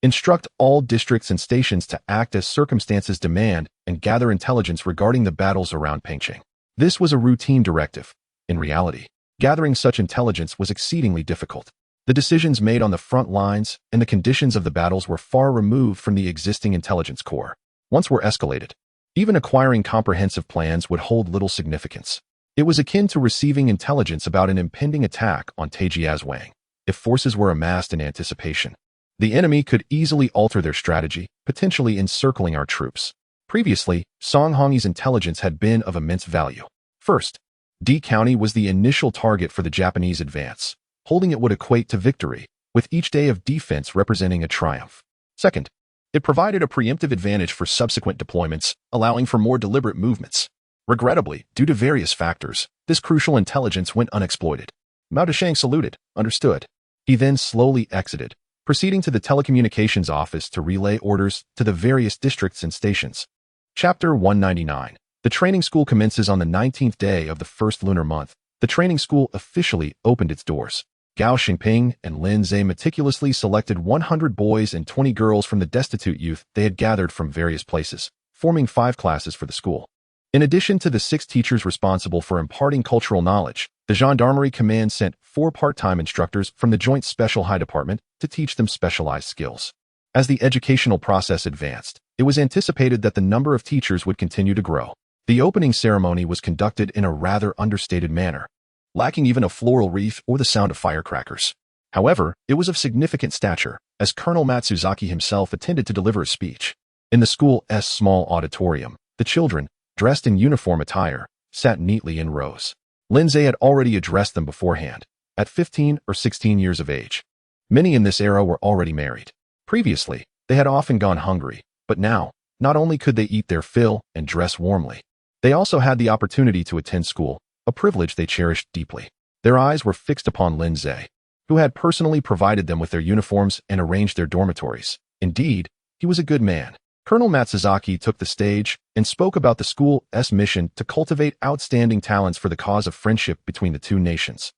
Instruct all districts and stations to act as circumstances demand and gather intelligence regarding the battles around Pengqing. This was a routine directive. In reality, gathering such intelligence was exceedingly difficult. The decisions made on the front lines and the conditions of the battles were far removed from the existing intelligence corps. Once were escalated, even acquiring comprehensive plans would hold little significance. It was akin to receiving intelligence about an impending attack on Taijiazwang. If forces were amassed in anticipation, the enemy could easily alter their strategy, potentially encircling our troops. Previously, Song Hongyi's intelligence had been of immense value. First, D County was the initial target for the Japanese advance. Holding it would equate to victory, with each day of defense representing a triumph. Second, it provided a preemptive advantage for subsequent deployments, allowing for more deliberate movements. Regrettably, due to various factors, this crucial intelligence went unexploited. Mao Deshang saluted, understood. He then slowly exited, proceeding to the telecommunications office to relay orders to the various districts and stations. Chapter 199. The training school commences on the 19th day of the first lunar month. The training school officially opened its doors. Gao Xingping and Lin Zhe meticulously selected 100 boys and 20 girls from the destitute youth they had gathered from various places, forming 5 classes for the school. In addition to the 6 teachers responsible for imparting cultural knowledge, the Gendarmerie Command sent 4 part-time instructors from the Joint Special High Department to teach them specialized skills. As the educational process advanced, it was anticipated that the number of teachers would continue to grow. The opening ceremony was conducted in a rather understated manner, lacking even a floral wreath or the sound of firecrackers. However, it was of significant stature, as Colonel Matsuzaki himself attended to deliver a speech. In the school's small auditorium, the children, dressed in uniform attire, sat neatly in rows. Lindsay had already addressed them beforehand, at 15 or 16 years of age. Many in this era were already married. Previously, they had often gone hungry, but now, not only could they eat their fill and dress warmly, they also had the opportunity to attend school, a privilege they cherished deeply. Their eyes were fixed upon Lindsay, who had personally provided them with their uniforms and arranged their dormitories. Indeed, he was a good man. Colonel Matsuzaki took the stage and spoke about the school's mission to cultivate outstanding talents for the cause of friendship between the two nations.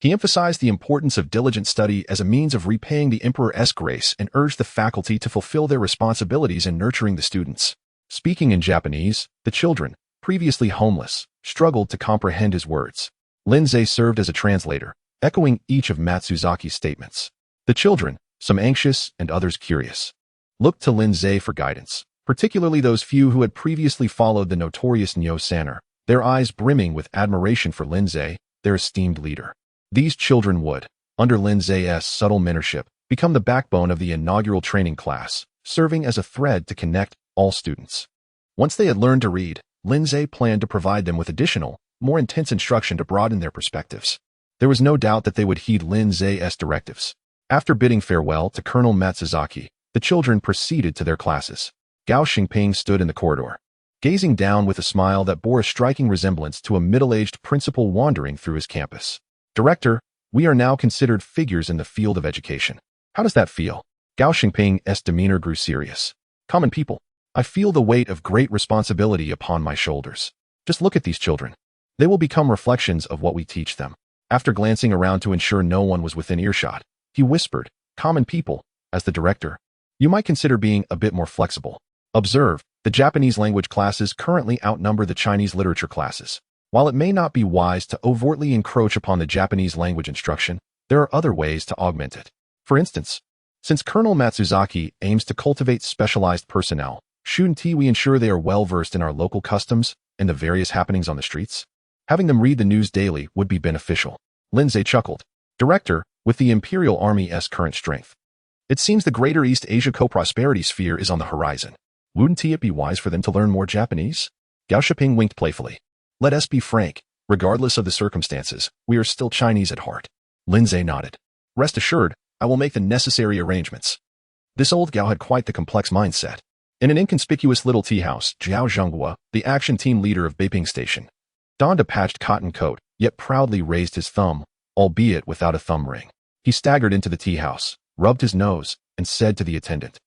He emphasized the importance of diligent study as a means of repaying the emperor's grace and urged the faculty to fulfill their responsibilities in nurturing the students. Speaking in Japanese, the children, previously homeless, struggled to comprehend his words. Lindsay served as a translator, echoing each of Matsuzaki's statements. The children, some anxious and others curious, looked to Lindsay for guidance, particularly those few who had previously followed the notorious Nyo Sanner, their eyes brimming with admiration for Lindsay, their esteemed leader. These children would, under Lindsay's subtle mentorship, become the backbone of the inaugural training class, serving as a thread to connect all students. Once they had learned to read, Lindsay planned to provide them with additional, more intense instruction to broaden their perspectives. There was no doubt that they would heed Lindsay's directives. After bidding farewell to Colonel Matsuzaki, the children proceeded to their classes. Gao Xingping stood in the corridor, gazing down with a smile that bore a striking resemblance to a middle-aged principal wandering through his campus. Director, we are now considered figures in the field of education. How does that feel? Gao Xingping's demeanor grew serious. Common people, I feel the weight of great responsibility upon my shoulders. Just look at these children. They will become reflections of what we teach them. After glancing around to ensure no one was within earshot, he whispered, common people, as the director, you might consider being a bit more flexible. Observe, the Japanese language classes currently outnumber the Chinese literature classes. While it may not be wise to overtly encroach upon the Japanese language instruction, there are other ways to augment it. For instance, since Colonel Matsuzaki aims to cultivate specialized personnel, shouldn't we ensure they are well versed in our local customs and the various happenings on the streets? Having them read the news daily would be beneficial. Lindsay chuckled. Director, with the Imperial Army's current strength, it seems the Greater East Asia co-prosperity sphere is on the horizon. Wouldn't it be wise for them to learn more Japanese? Gao Shiping winked playfully. Let us be frank, regardless of the circumstances, we are still Chinese at heart. Lindsay nodded. Rest assured, I will make the necessary arrangements. This old Gao had quite the complex mindset. In an inconspicuous little tea house, Zhao Zhenghua, the action team leader of Beiping Station, donned a patched cotton coat, yet proudly raised his thumb, albeit without a thumb ring. He staggered into the tea house, rubbed his nose, and said to the attendant,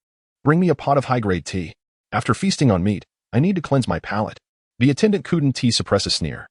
bring me a pot of high-grade tea. After feasting on meat, I need to cleanse my palate. The attendant couldn't suppress a sneer.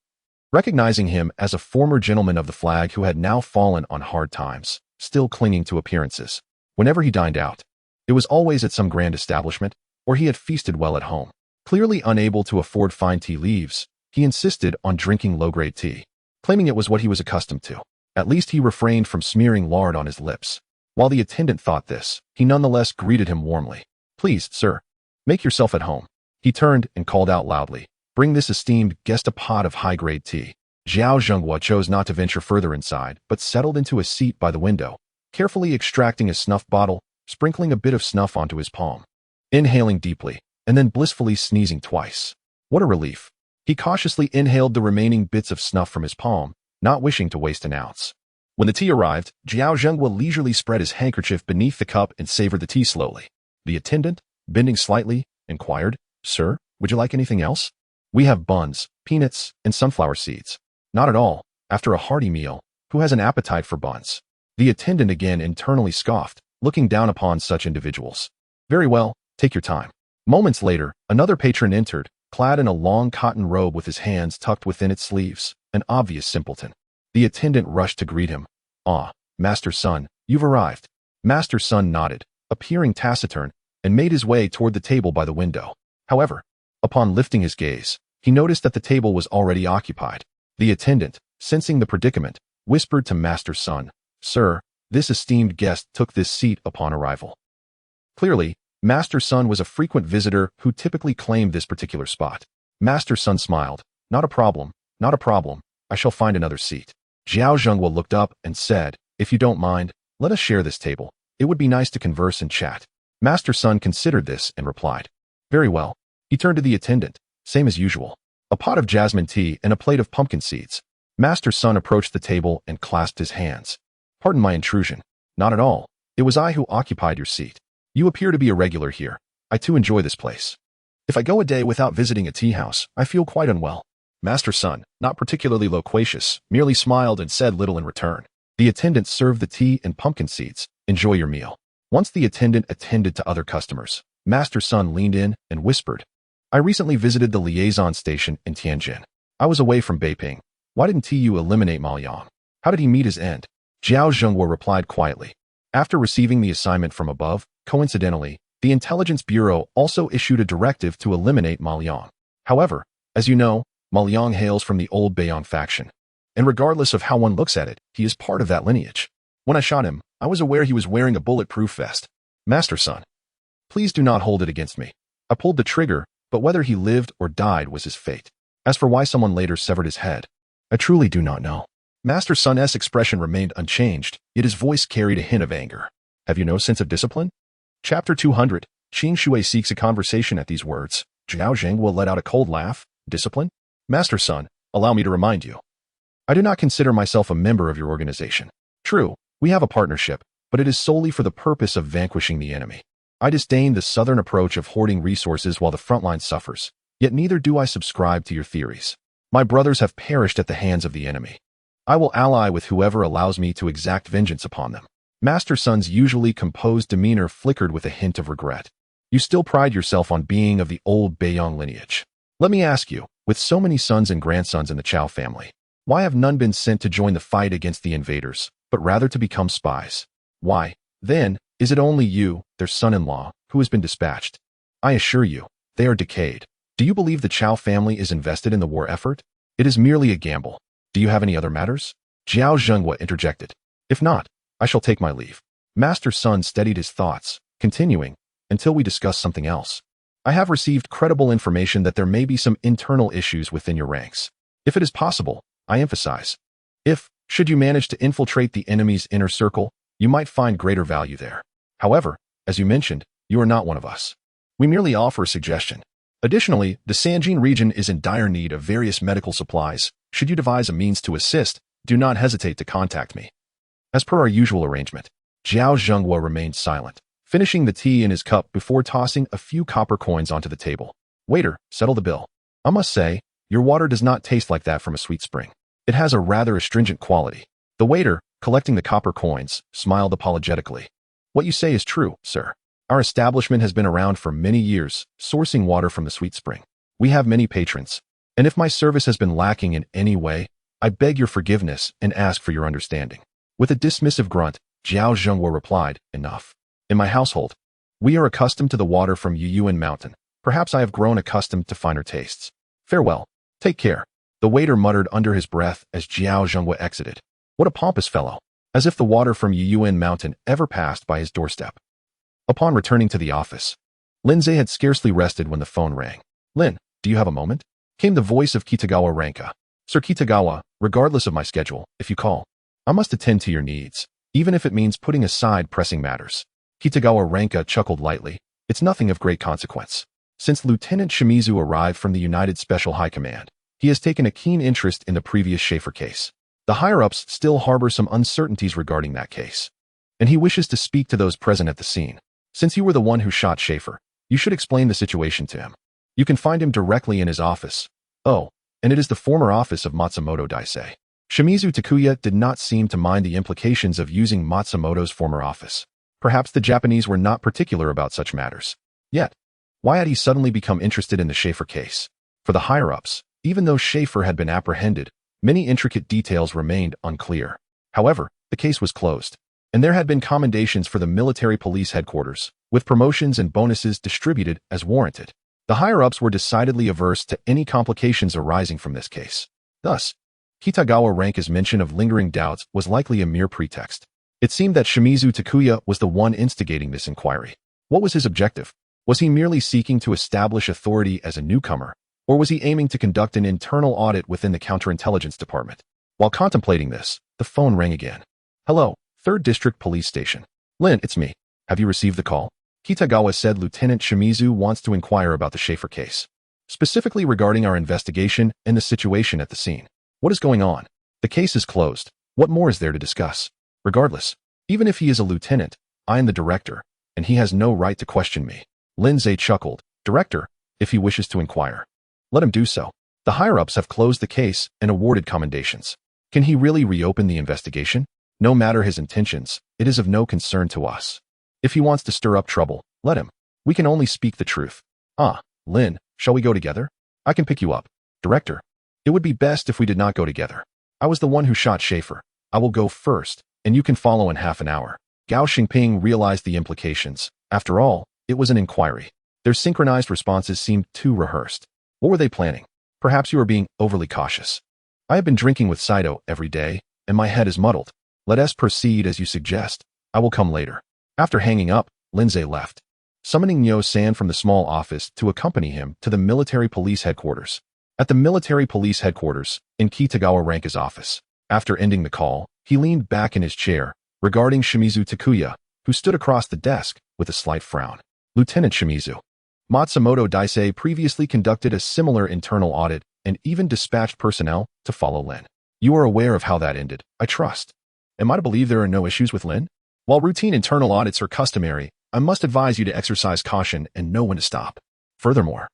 recognizing him as a former gentleman of the flag who had now fallen on hard times, still clinging to appearances. Whenever he dined out, it was always at some grand establishment, or he had feasted well at home. Clearly unable to afford fine tea leaves, he insisted on drinking low-grade tea, claiming it was what he was accustomed to. At least he refrained from smearing lard on his lips. While the attendant thought this, he nonetheless greeted him warmly. "Please, sir, make yourself at home." He turned and called out loudly, "Bring this esteemed guest a pot of high-grade tea." Zhao Zhenghua chose not to venture further inside, but settled into a seat by the window, carefully extracting a snuff bottle, sprinkling a bit of snuff onto his palm, inhaling deeply, and then blissfully sneezing twice. What a relief. He cautiously inhaled the remaining bits of snuff from his palm, not wishing to waste an ounce. When the tea arrived, Zhao Zhenghua leisurely spread his handkerchief beneath the cup and savored the tea slowly. The attendant, bending slightly, inquired, "Sir, would you like anything else?" "We have buns, peanuts, and sunflower seeds." "Not at all. After a hearty meal, who has an appetite for buns?" The attendant again internally scoffed, looking down upon such individuals. "Very well, take your time." Moments later, another patron entered, clad in a long cotton robe with his hands tucked within its sleeves, an obvious simpleton. The attendant rushed to greet him. "Ah, Master Sun, you've arrived." Master Sun nodded, appearing taciturn, and made his way toward the table by the window. However, upon lifting his gaze, he noticed that the table was already occupied. The attendant, sensing the predicament, whispered to Master Sun, "Sir, this esteemed guest took this seat upon arrival." Clearly, Master Sun was a frequent visitor who typically claimed this particular spot. Master Sun smiled. "Not a problem, not a problem. I shall find another seat." Zhao Zhenghua looked up and said, "If you don't mind, let us share this table. It would be nice to converse and chat." Master Sun considered this and replied, "Very well." He turned to the attendant, same as usual. A pot of jasmine tea and a plate of pumpkin seeds. Master Sun approached the table and clasped his hands. "Pardon my intrusion." "Not at all. It was I who occupied your seat. You appear to be a regular here. I too enjoy this place. If I go a day without visiting a tea house, I feel quite unwell." Master Sun, not particularly loquacious, merely smiled and said little in return. The attendant served the tea and pumpkin seeds. "Enjoy your meal." Once the attendant attended to other customers, Master Sun leaned in and whispered, "I recently visited the liaison station in Tianjin. I was away from Beiping. Why didn't TU eliminate Ma Liang? How did he meet his end?" Zhao Zhenghua replied quietly. After receiving the assignment from above, coincidentally, the Intelligence Bureau also issued a directive to eliminate Ma Liang. However, as you know, Ma Liang hails from the old Beiyang faction, and regardless of how one looks at it, he is part of that lineage. When I shot him, I was aware he was wearing a bulletproof vest. Master Sun, please do not hold it against me. I pulled the trigger, but whether he lived or died was his fate. As for why someone later severed his head, I truly do not know. Master Sun's expression remained unchanged, yet his voice carried a hint of anger. Have you no sense of discipline? Chapter 200. Qing Shui seeks a conversation at these words. Zhao Zhenghua let out a cold laugh. Discipline? Master Sun, allow me to remind you. I do not consider myself a member of your organization. True, we have a partnership, but it is solely for the purpose of vanquishing the enemy. I disdain the southern approach of hoarding resources while the front line suffers, yet neither do I subscribe to your theories. My brothers have perished at the hands of the enemy. I will ally with whoever allows me to exact vengeance upon them. Master Sun's usually composed demeanor flickered with a hint of regret. You still pride yourself on being of the old Beiyang lineage. Let me ask you, with so many sons and grandsons in the Chao family, why have none been sent to join the fight against the invaders, but rather to become spies? Why, then, is it only you, their son-in-law, who has been dispatched? I assure you, they are decayed. Do you believe the Chao family is invested in the war effort? It is merely a gamble. Do you have any other matters? Zhao Zhenghua interjected. If not, I shall take my leave. Master Sun steadied his thoughts, continuing, until we discuss something else. I have received credible information that there may be some internal issues within your ranks. If it is possible, I emphasize, should you manage to infiltrate the enemy's inner circle, you might find greater value there. However, as you mentioned, you are not one of us. We merely offer a suggestion. Additionally, the Sanjin region is in dire need of various medical supplies. Should you devise a means to assist, do not hesitate to contact me. As per our usual arrangement, Zhao Zhenghua remained silent, finishing the tea in his cup before tossing a few copper coins onto the table. Waiter, settle the bill. I must say, your water does not taste like that from a sweet spring. It has a rather astringent quality. The waiter, collecting the copper coins, smiled apologetically. What you say is true, sir. Our establishment has been around for many years, sourcing water from the sweet spring. We have many patrons. And if my service has been lacking in any way, I beg your forgiveness and ask for your understanding. With a dismissive grunt, Zhao Zhenghua replied, enough. In my household, we are accustomed to the water from Yuyuan Mountain. Perhaps I have grown accustomed to finer tastes. Farewell. Take care. The waiter muttered under his breath as Zhao Zhenghua exited. What a pompous fellow. As if the water from Yuyuan Mountain ever passed by his doorstep. Upon returning to the office, Lindsay had scarcely rested when the phone rang. Lin, do you have a moment? Came the voice of Kitagawa Ranka. Sir Kitagawa, regardless of my schedule, if you call, I must attend to your needs, even if it means putting aside pressing matters. Kitagawa Ranka chuckled lightly. It's nothing of great consequence. Since Lieutenant Shimizu arrived from the United Special High Command, he has taken a keen interest in the previous Schaefer case. The higher-ups still harbor some uncertainties regarding that case, and he wishes to speak to those present at the scene. Since you were the one who shot Schaefer, you should explain the situation to him. You can find him directly in his office. Oh, and it is the former office of Matsumoto Daisei. Shimizu Takuya did not seem to mind the implications of using Matsumoto's former office. Perhaps the Japanese were not particular about such matters. Yet, why had he suddenly become interested in the Schaefer case? For the higher-ups, even though Schaefer had been apprehended, many intricate details remained unclear. However, the case was closed, and there had been commendations for the military police headquarters, with promotions and bonuses distributed as warranted. The higher-ups were decidedly averse to any complications arising from this case. Thus, Kitagawa Ranka's mention of lingering doubts was likely a mere pretext. It seemed that Shimizu Takuya was the one instigating this inquiry. What was his objective? Was he merely seeking to establish authority as a newcomer, or was he aiming to conduct an internal audit within the counterintelligence department? While contemplating this, the phone rang again. Hello, 3rd District Police Station. Lin, it's me. Have you received the call? Kitagawa said Lieutenant Shimizu wants to inquire about the Schaefer case, specifically regarding our investigation and the situation at the scene. What is going on? The case is closed. What more is there to discuss? Regardless, even if he is a lieutenant, I am the director, and he has no right to question me. Lindsay chuckled. Director, if he wishes to inquire, let him do so. The higher-ups have closed the case and awarded commendations. Can he really reopen the investigation? No matter his intentions, it is of no concern to us. If he wants to stir up trouble, let him. We can only speak the truth. Ah, Lin, shall we go together? I can pick you up. Director, it would be best if we did not go together. I was the one who shot Schaefer. I will go first, and you can follow in half an hour. Gao Xingping realized the implications. After all, it was an inquiry. Their synchronized responses seemed too rehearsed. What were they planning? Perhaps you are being overly cautious. I have been drinking with Saito every day, and my head is muddled. Let us proceed as you suggest. I will come later. After hanging up, Lindsay left, summoning Nyo-san from the small office to accompany him to the military police headquarters. At the military police headquarters, in Kitagawa Ranka's office, after ending the call, he leaned back in his chair, regarding Shimizu Takuya, who stood across the desk with a slight frown. Lieutenant Shimizu. Matsumoto Daisei previously conducted a similar internal audit and even dispatched personnel to follow Lin. You are aware of how that ended, I trust. Am I to believe there are no issues with Lin? While routine internal audits are customary, I must advise you to exercise caution and know when to stop. Furthermore,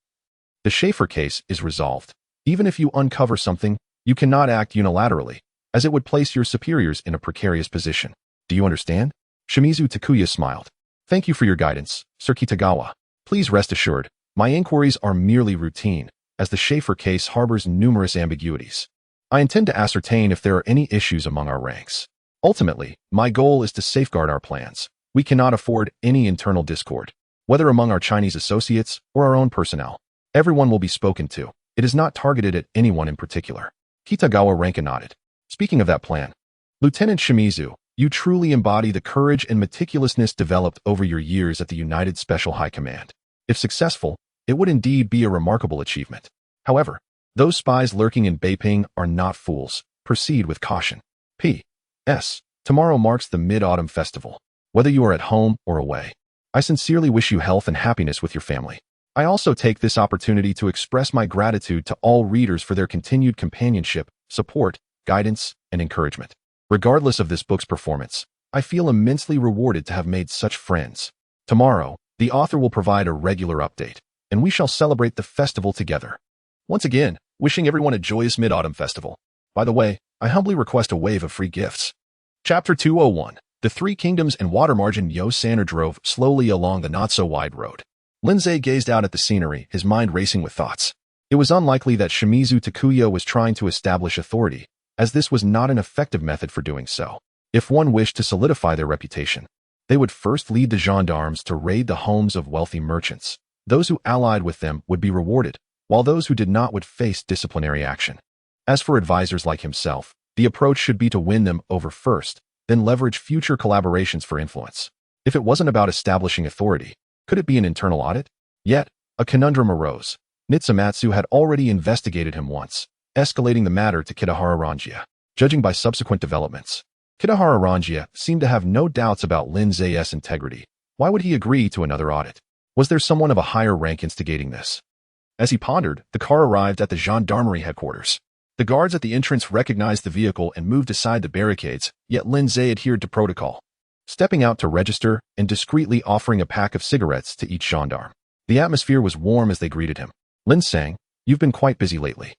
the Schaefer case is resolved. Even if you uncover something, you cannot act unilaterally, as it would place your superiors in a precarious position. Do you understand? Shimizu Takuya smiled. Thank you for your guidance, Sir Kitagawa. Please rest assured, my inquiries are merely routine, as the Schaefer case harbors numerous ambiguities. I intend to ascertain if there are any issues among our ranks. Ultimately, my goal is to safeguard our plans. We cannot afford any internal discord, whether among our Chinese associates or our own personnel. Everyone will be spoken to. It is not targeted at anyone in particular. Kitagawa Ranka nodded. Speaking of that plan, Lieutenant Shimizu, you truly embody the courage and meticulousness developed over your years at the United Special High Command. If successful, it would indeed be a remarkable achievement. However, those spies lurking in Beiping are not fools. Proceed with caution. P.S. Tomorrow marks the Mid-Autumn Festival. Whether you are at home or away, I sincerely wish you health and happiness with your family. I also take this opportunity to express my gratitude to all readers for their continued companionship, support, guidance, and encouragement. Regardless of this book's performance, I feel immensely rewarded to have made such friends. Tomorrow, the author will provide a regular update, and we shall celebrate the festival together. Once again, wishing everyone a joyous Mid-Autumn Festival. By the way, I humbly request a wave of free gifts. Chapter 201. The Three Kingdoms and Water Margin. Yo-san drove slowly along the not-so-wide road. Lindsay gazed out at the scenery, his mind racing with thoughts. It was unlikely that Shimizu Takuya was trying to establish authority, as this was not an effective method for doing so. If one wished to solidify their reputation, they would first lead the gendarmes to raid the homes of wealthy merchants. Those who allied with them would be rewarded, while those who did not would face disciplinary action. As for advisors like himself, the approach should be to win them over first, then leverage future collaborations for influence. If it wasn't about establishing authority, could it be an internal audit? Yet, a conundrum arose. Nitsumatsu had already investigated him once, escalating the matter to Kitahara Ranjia. Judging by subsequent developments, Kitahara Ranjia seemed to have no doubts about Lin Zay's integrity. Why would he agree to another audit? Was there someone of a higher rank instigating this? As he pondered, the car arrived at the gendarmerie headquarters. The guards at the entrance recognized the vehicle and moved aside the barricades, yet Lin Zay adhered to protocol, stepping out to register and discreetly offering a pack of cigarettes to each gendarme. The atmosphere was warm as they greeted him. Lin sang, "You've been quite busy lately.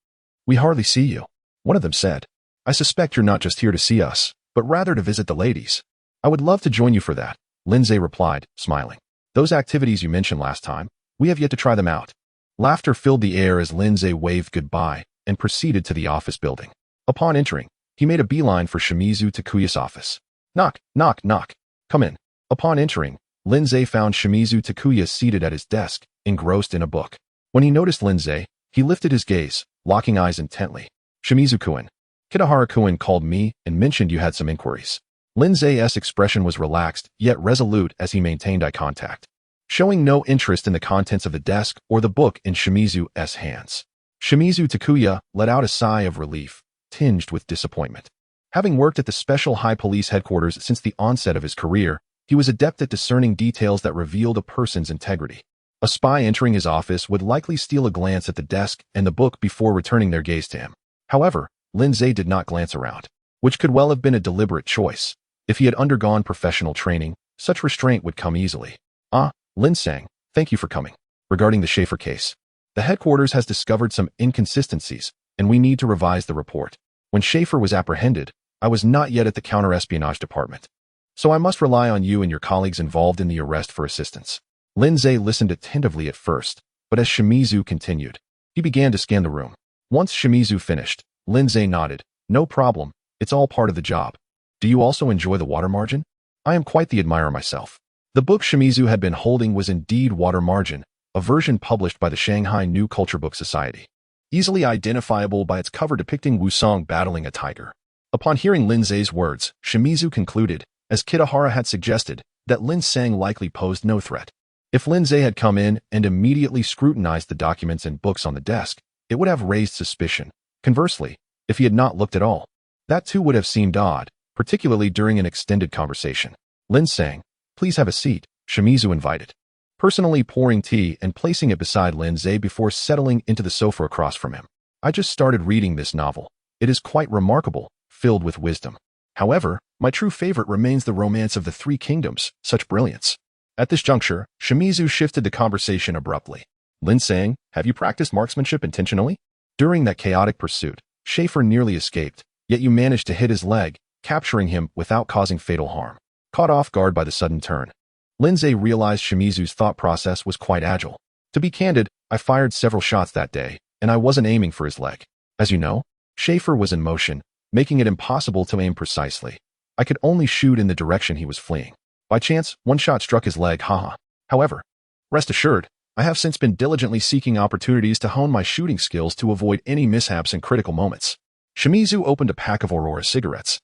We hardly see you." One of them said, "I suspect you're not just here to see us, but rather to visit the ladies." "I would love to join you for that," Lin Zay replied, smiling. "Those activities you mentioned last time, we have yet to try them out." Laughter filled the air as Lin Zay waved goodbye and proceeded to the office building. Upon entering, he made a beeline for Shimizu Takuya's office. "Knock, knock, knock. Come in." Upon entering, Lin Zay found Shimizu Takuya seated at his desk, engrossed in a book. When he noticed Lin Zay, he lifted his gaze, locking eyes intently. "Shimizu-kun, Kitahara-kun called me and mentioned you had some inquiries." Lin Zay's expression was relaxed, yet resolute as he maintained eye contact, showing no interest in the contents of the desk or the book in Shimizu's hands. Shimizu Takuya let out a sigh of relief, tinged with disappointment. Having worked at the Special High Police Headquarters since the onset of his career, he was adept at discerning details that revealed a person's integrity. A spy entering his office would likely steal a glance at the desk and the book before returning their gaze to him. However, Lin Zay did not glance around, which could well have been a deliberate choice. If he had undergone professional training, such restraint would come easily. "Ah, Lin sang, thank you for coming. Regarding the Schaefer case, the headquarters has discovered some inconsistencies, and we need to revise the report. When Schaefer was apprehended, I was not yet at the counter-espionage department, so I must rely on you and your colleagues involved in the arrest for assistance." Lin Zay listened attentively at first, but as Shimizu continued, he began to scan the room. Once Shimizu finished, Lin Zay nodded. "No problem, it's all part of the job. Do you also enjoy the water margin? I am quite the admirer myself." The book Shimizu had been holding was indeed Water Margin, a version published by the Shanghai New Culture Book Society, easily identifiable by its cover depicting Wusong battling a tiger. Upon hearing Lin Zay's words, Shimizu concluded, as Kitahara had suggested, that Lin Sang likely posed no threat. If Lin Zay had come in and immediately scrutinized the documents and books on the desk, it would have raised suspicion. Conversely, if he had not looked at all, that too would have seemed odd, particularly during an extended conversation. Lin sang, "Please have a seat," Shimizu invited, personally pouring tea and placing it beside Lin Zay before settling into the sofa across from him. "I just started reading this novel. It is quite remarkable, filled with wisdom. However, my true favorite remains the romance of the Three Kingdoms, such brilliance." At this juncture, Shimizu shifted the conversation abruptly. "Lin sang, have you practiced marksmanship intentionally? During that chaotic pursuit, Schaefer nearly escaped, yet you managed to hit his leg, capturing him without causing fatal harm." Caught off guard by the sudden turn, Lin Zay realized Shimizu's thought process was quite agile. "To be candid, I fired several shots that day, and I wasn't aiming for his leg. As you know, Schaefer was in motion, making it impossible to aim precisely. I could only shoot in the direction he was fleeing. By chance, one shot struck his leg, haha. However, rest assured, I have since been diligently seeking opportunities to hone my shooting skills to avoid any mishaps in critical moments." Shimizu opened a pack of Aurora cigarettes,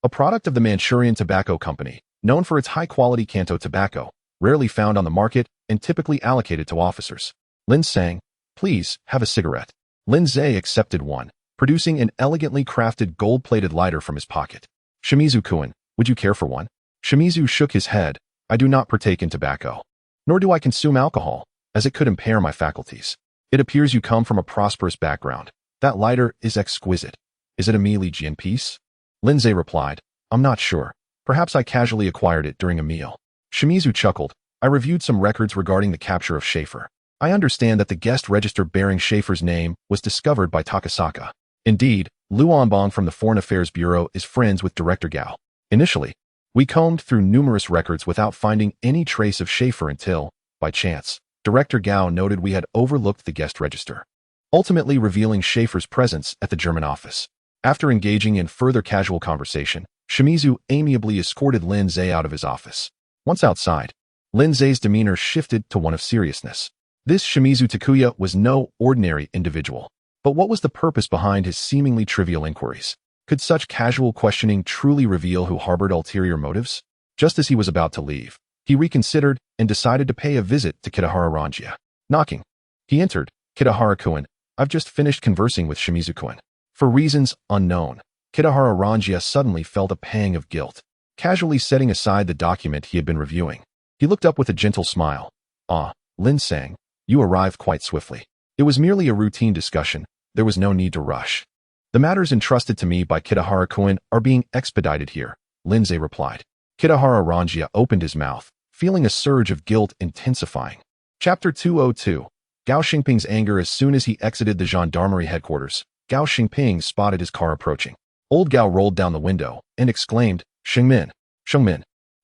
a product of the Manchurian Tobacco Company, known for its high-quality Kanto tobacco, rarely found on the market and typically allocated to officers. Lin sang, "Please, have a cigarette." Lin Zay accepted one, producing an elegantly crafted gold-plated lighter from his pocket. "Shimizu-kun, would you care for one?" Shimizu shook his head. "I do not partake in tobacco, nor do I consume alcohol, as it could impair my faculties. It appears you come from a prosperous background. That lighter is exquisite. Is it a Meili Jian piece?" Lin Zay replied, "I'm not sure. Perhaps I casually acquired it during a meal." Shimizu chuckled. "I reviewed some records regarding the capture of Schaefer. I understand that the guest register bearing Schaefer's name was discovered by Takasaka. Indeed, Luanbong from the Foreign Affairs Bureau is friends with Director Gao. Initially, we combed through numerous records without finding any trace of Schaefer until, by chance, Director Gao noted we had overlooked the guest register. ultimately revealing Schaefer's presence at the German office. After engaging in further casual conversation, Shimizu amiably escorted Lin Zhe out of his office. Once outside, Lin Zhe's demeanor shifted to one of seriousness. This Shimizu Takuya was no ordinary individual. But what was the purpose behind his seemingly trivial inquiries? Could such casual questioning truly reveal who harbored ulterior motives? Just as he was about to leave, he reconsidered and decided to pay a visit to Kitahara Ranjia. Knocking. He entered. Kitahara-kun, I've just finished conversing with Shimizu-kun. For reasons unknown, Kitahara Ranjia suddenly felt a pang of guilt. Casually setting aside the document he had been reviewing, he looked up with a gentle smile. Ah, Lin-sang, you arrived quite swiftly. It was merely a routine discussion. There was no need to rush. The matters entrusted to me by Kitahara-kun are being expedited here, Lin Zhe replied. Kitahara Ranjia opened his mouth, feeling a surge of guilt intensifying. Chapter 202. Gao Xingping's anger. As soon as he exited the gendarmerie headquarters, Gao Xingping spotted his car approaching. Old Gao rolled down the window and exclaimed, Shengmin,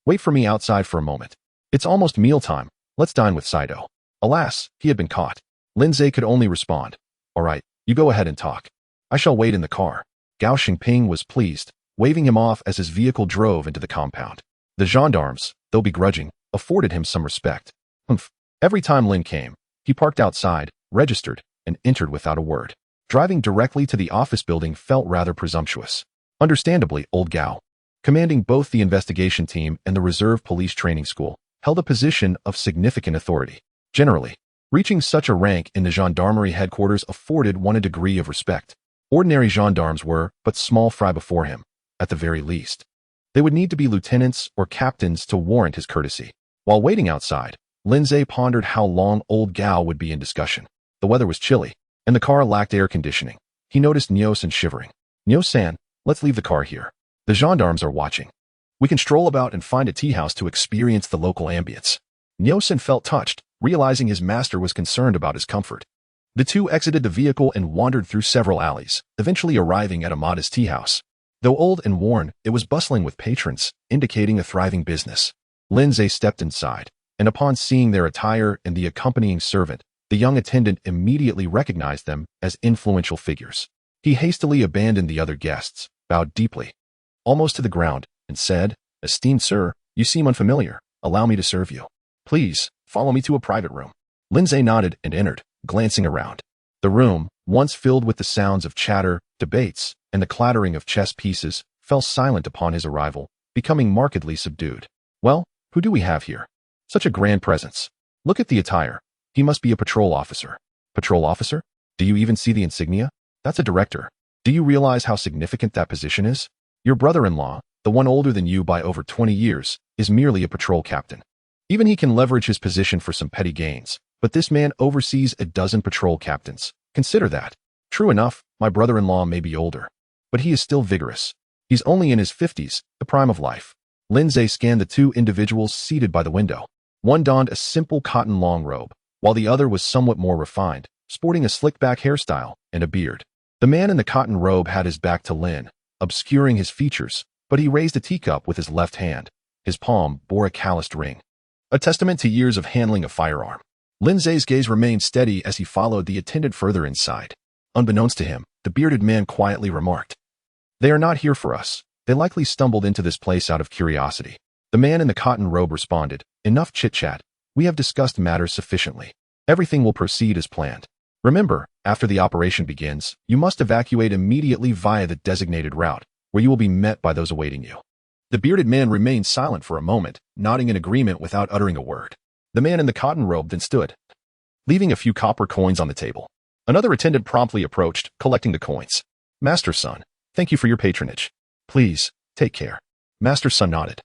wait for me outside for a moment. It's almost mealtime. Let's dine with Saito. Alas, he had been caught. Lin Zhe could only respond, all right, you go ahead and talk. I shall wait in the car. Gao Xingping was pleased, waving him off as his vehicle drove into the compound. The gendarmes, though begrudging, afforded him some respect. Every time Lin came, he parked outside, registered, and entered without a word. Driving directly to the office building felt rather presumptuous. Understandably, old Gao, commanding both the investigation team and the reserve police training school, held a position of significant authority. Generally, reaching such a rank in the gendarmerie headquarters afforded one a degree of respect. Ordinary gendarmes were but small fry before him, at the very least. They would need to be lieutenants or captains to warrant his courtesy. While waiting outside, Lin Zhe pondered how long old Gao would be in discussion. The weather was chilly, and the car lacked air conditioning. He noticed Nyo-san shivering. Nyo-san, let's leave the car here. The gendarmes are watching. We can stroll about and find a tea house to experience the local ambience. Nyo-san felt touched, realizing his master was concerned about his comfort. The two exited the vehicle and wandered through several alleys, eventually arriving at a modest tea house. Though old and worn, it was bustling with patrons, indicating a thriving business. Lin Zhe stepped inside, and upon seeing their attire and the accompanying servant, the young attendant immediately recognized them as influential figures. He hastily abandoned the other guests, bowed deeply, almost to the ground, and said, Esteemed sir, you seem unfamiliar. Allow me to serve you. Please, follow me to a private room. Lin Zhe nodded and entered, glancing around. The room, once filled with the sounds of chatter, debates, and the clattering of chess pieces, fell silent upon his arrival, becoming markedly subdued. Well, who do we have here? Such a grand presence. Look at the attire. He must be a patrol officer. Patrol officer? Do you even see the insignia? That's a director. Do you realize how significant that position is? Your brother-in-law, the one older than you by over 20 years, is merely a patrol captain. Even he can leverage his position for some petty gains, but this man oversees a dozen patrol captains. Consider that. True enough, my brother-in-law may be older, but he is still vigorous. He's only in his 50s, the prime of life. Lin Zhe scanned the two individuals seated by the window. One donned a simple cotton long robe, while the other was somewhat more refined, sporting a slick-back hairstyle and a beard. The man in the cotton robe had his back to Lin, obscuring his features, but he raised a teacup with his left hand. His palm bore a calloused ring, a testament to years of handling a firearm. Lin Zhe's gaze remained steady as he followed the attendant further inside. Unbeknownst to him, the bearded man quietly remarked, They are not here for us. They likely stumbled into this place out of curiosity. The man in the cotton robe responded, Enough chit-chat. We have discussed matters sufficiently. Everything will proceed as planned. Remember, after the operation begins, you must evacuate immediately via the designated route, where you will be met by those awaiting you. The bearded man remained silent for a moment, nodding in agreement without uttering a word. The man in the cotton robe then stood, leaving a few copper coins on the table. Another attendant promptly approached, collecting the coins. Master Sun, thank you for your patronage. Please, take care. Master Sun nodded,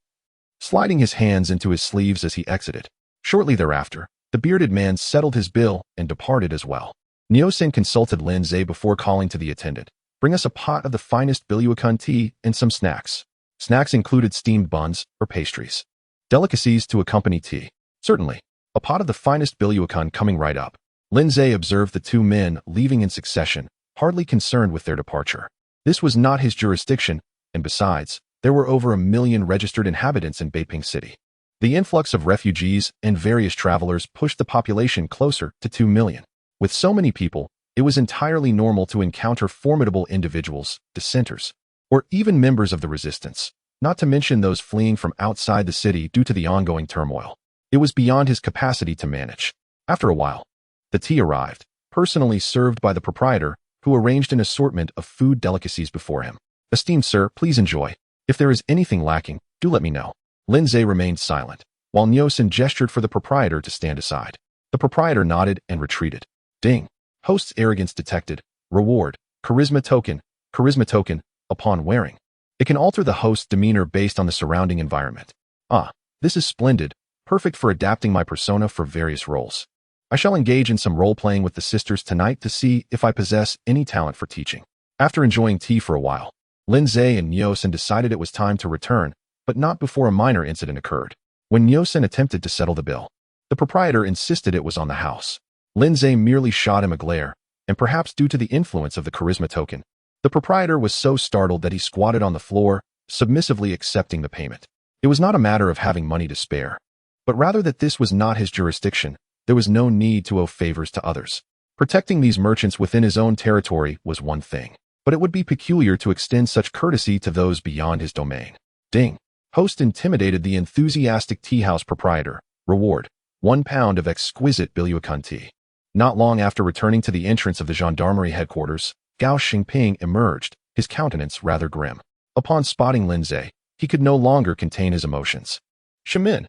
sliding his hands into his sleeves as he exited. Shortly thereafter, the bearded man settled his bill and departed as well. Nyo-san consulted Lin Zhe before calling to the attendant. Bring us a pot of the finest Bilyuakun tea and some snacks. Snacks included steamed buns or pastries. Delicacies to accompany tea. Certainly. A pot of the finest Bilyuakun coming right up. Lin Zhe observed the two men leaving in succession, hardly concerned with their departure. This was not his jurisdiction, and besides, there were over 1 million registered inhabitants in Beiping City. The influx of refugees and various travelers pushed the population closer to 2 million. With so many people, It was entirely normal to encounter formidable individuals, dissenters, or even members of the resistance, not to mention those fleeing from outside the city due to the ongoing turmoil. It was beyond his capacity to manage. After a while, the tea arrived, personally served by the proprietor, who arranged an assortment of food delicacies before him. "Esteemed sir, please enjoy. If there is anything lacking, do let me know." Lindsay remained silent, while Nyosin gestured for the proprietor to stand aside. The proprietor nodded and retreated. Ding. Host's arrogance detected. Reward. Charisma token, upon wearing. It can alter the host's demeanor based on the surrounding environment. Ah, this is splendid, perfect for adapting my persona for various roles. I shall engage in some role-playing with the sisters tonight to see if I possess any talent for teaching. After enjoying tea for a while, Lindsay and Nyosin decided it was time to return, but not before a minor incident occurred. When Nyosin attempted to settle the bill, the proprietor insisted it was on the house. Lindsay merely shot him a glare, and perhaps due to the influence of the charisma token, the proprietor was so startled that he squatted on the floor, submissively accepting the payment. It was not a matter of having money to spare, but rather that this was not his jurisdiction. There was no need to owe favors to others. Protecting these merchants within his own territory was one thing, but it would be peculiar to extend such courtesy to those beyond his domain. Ding. Host intimidated the enthusiastic tea-house proprietor. Reward. 1 pound of exquisite Biluakan tea. Not long after returning to the entrance of the gendarmerie headquarters, Gao Xingping emerged, his countenance rather grim. Upon spotting Lindsay, he could no longer contain his emotions. Shamin,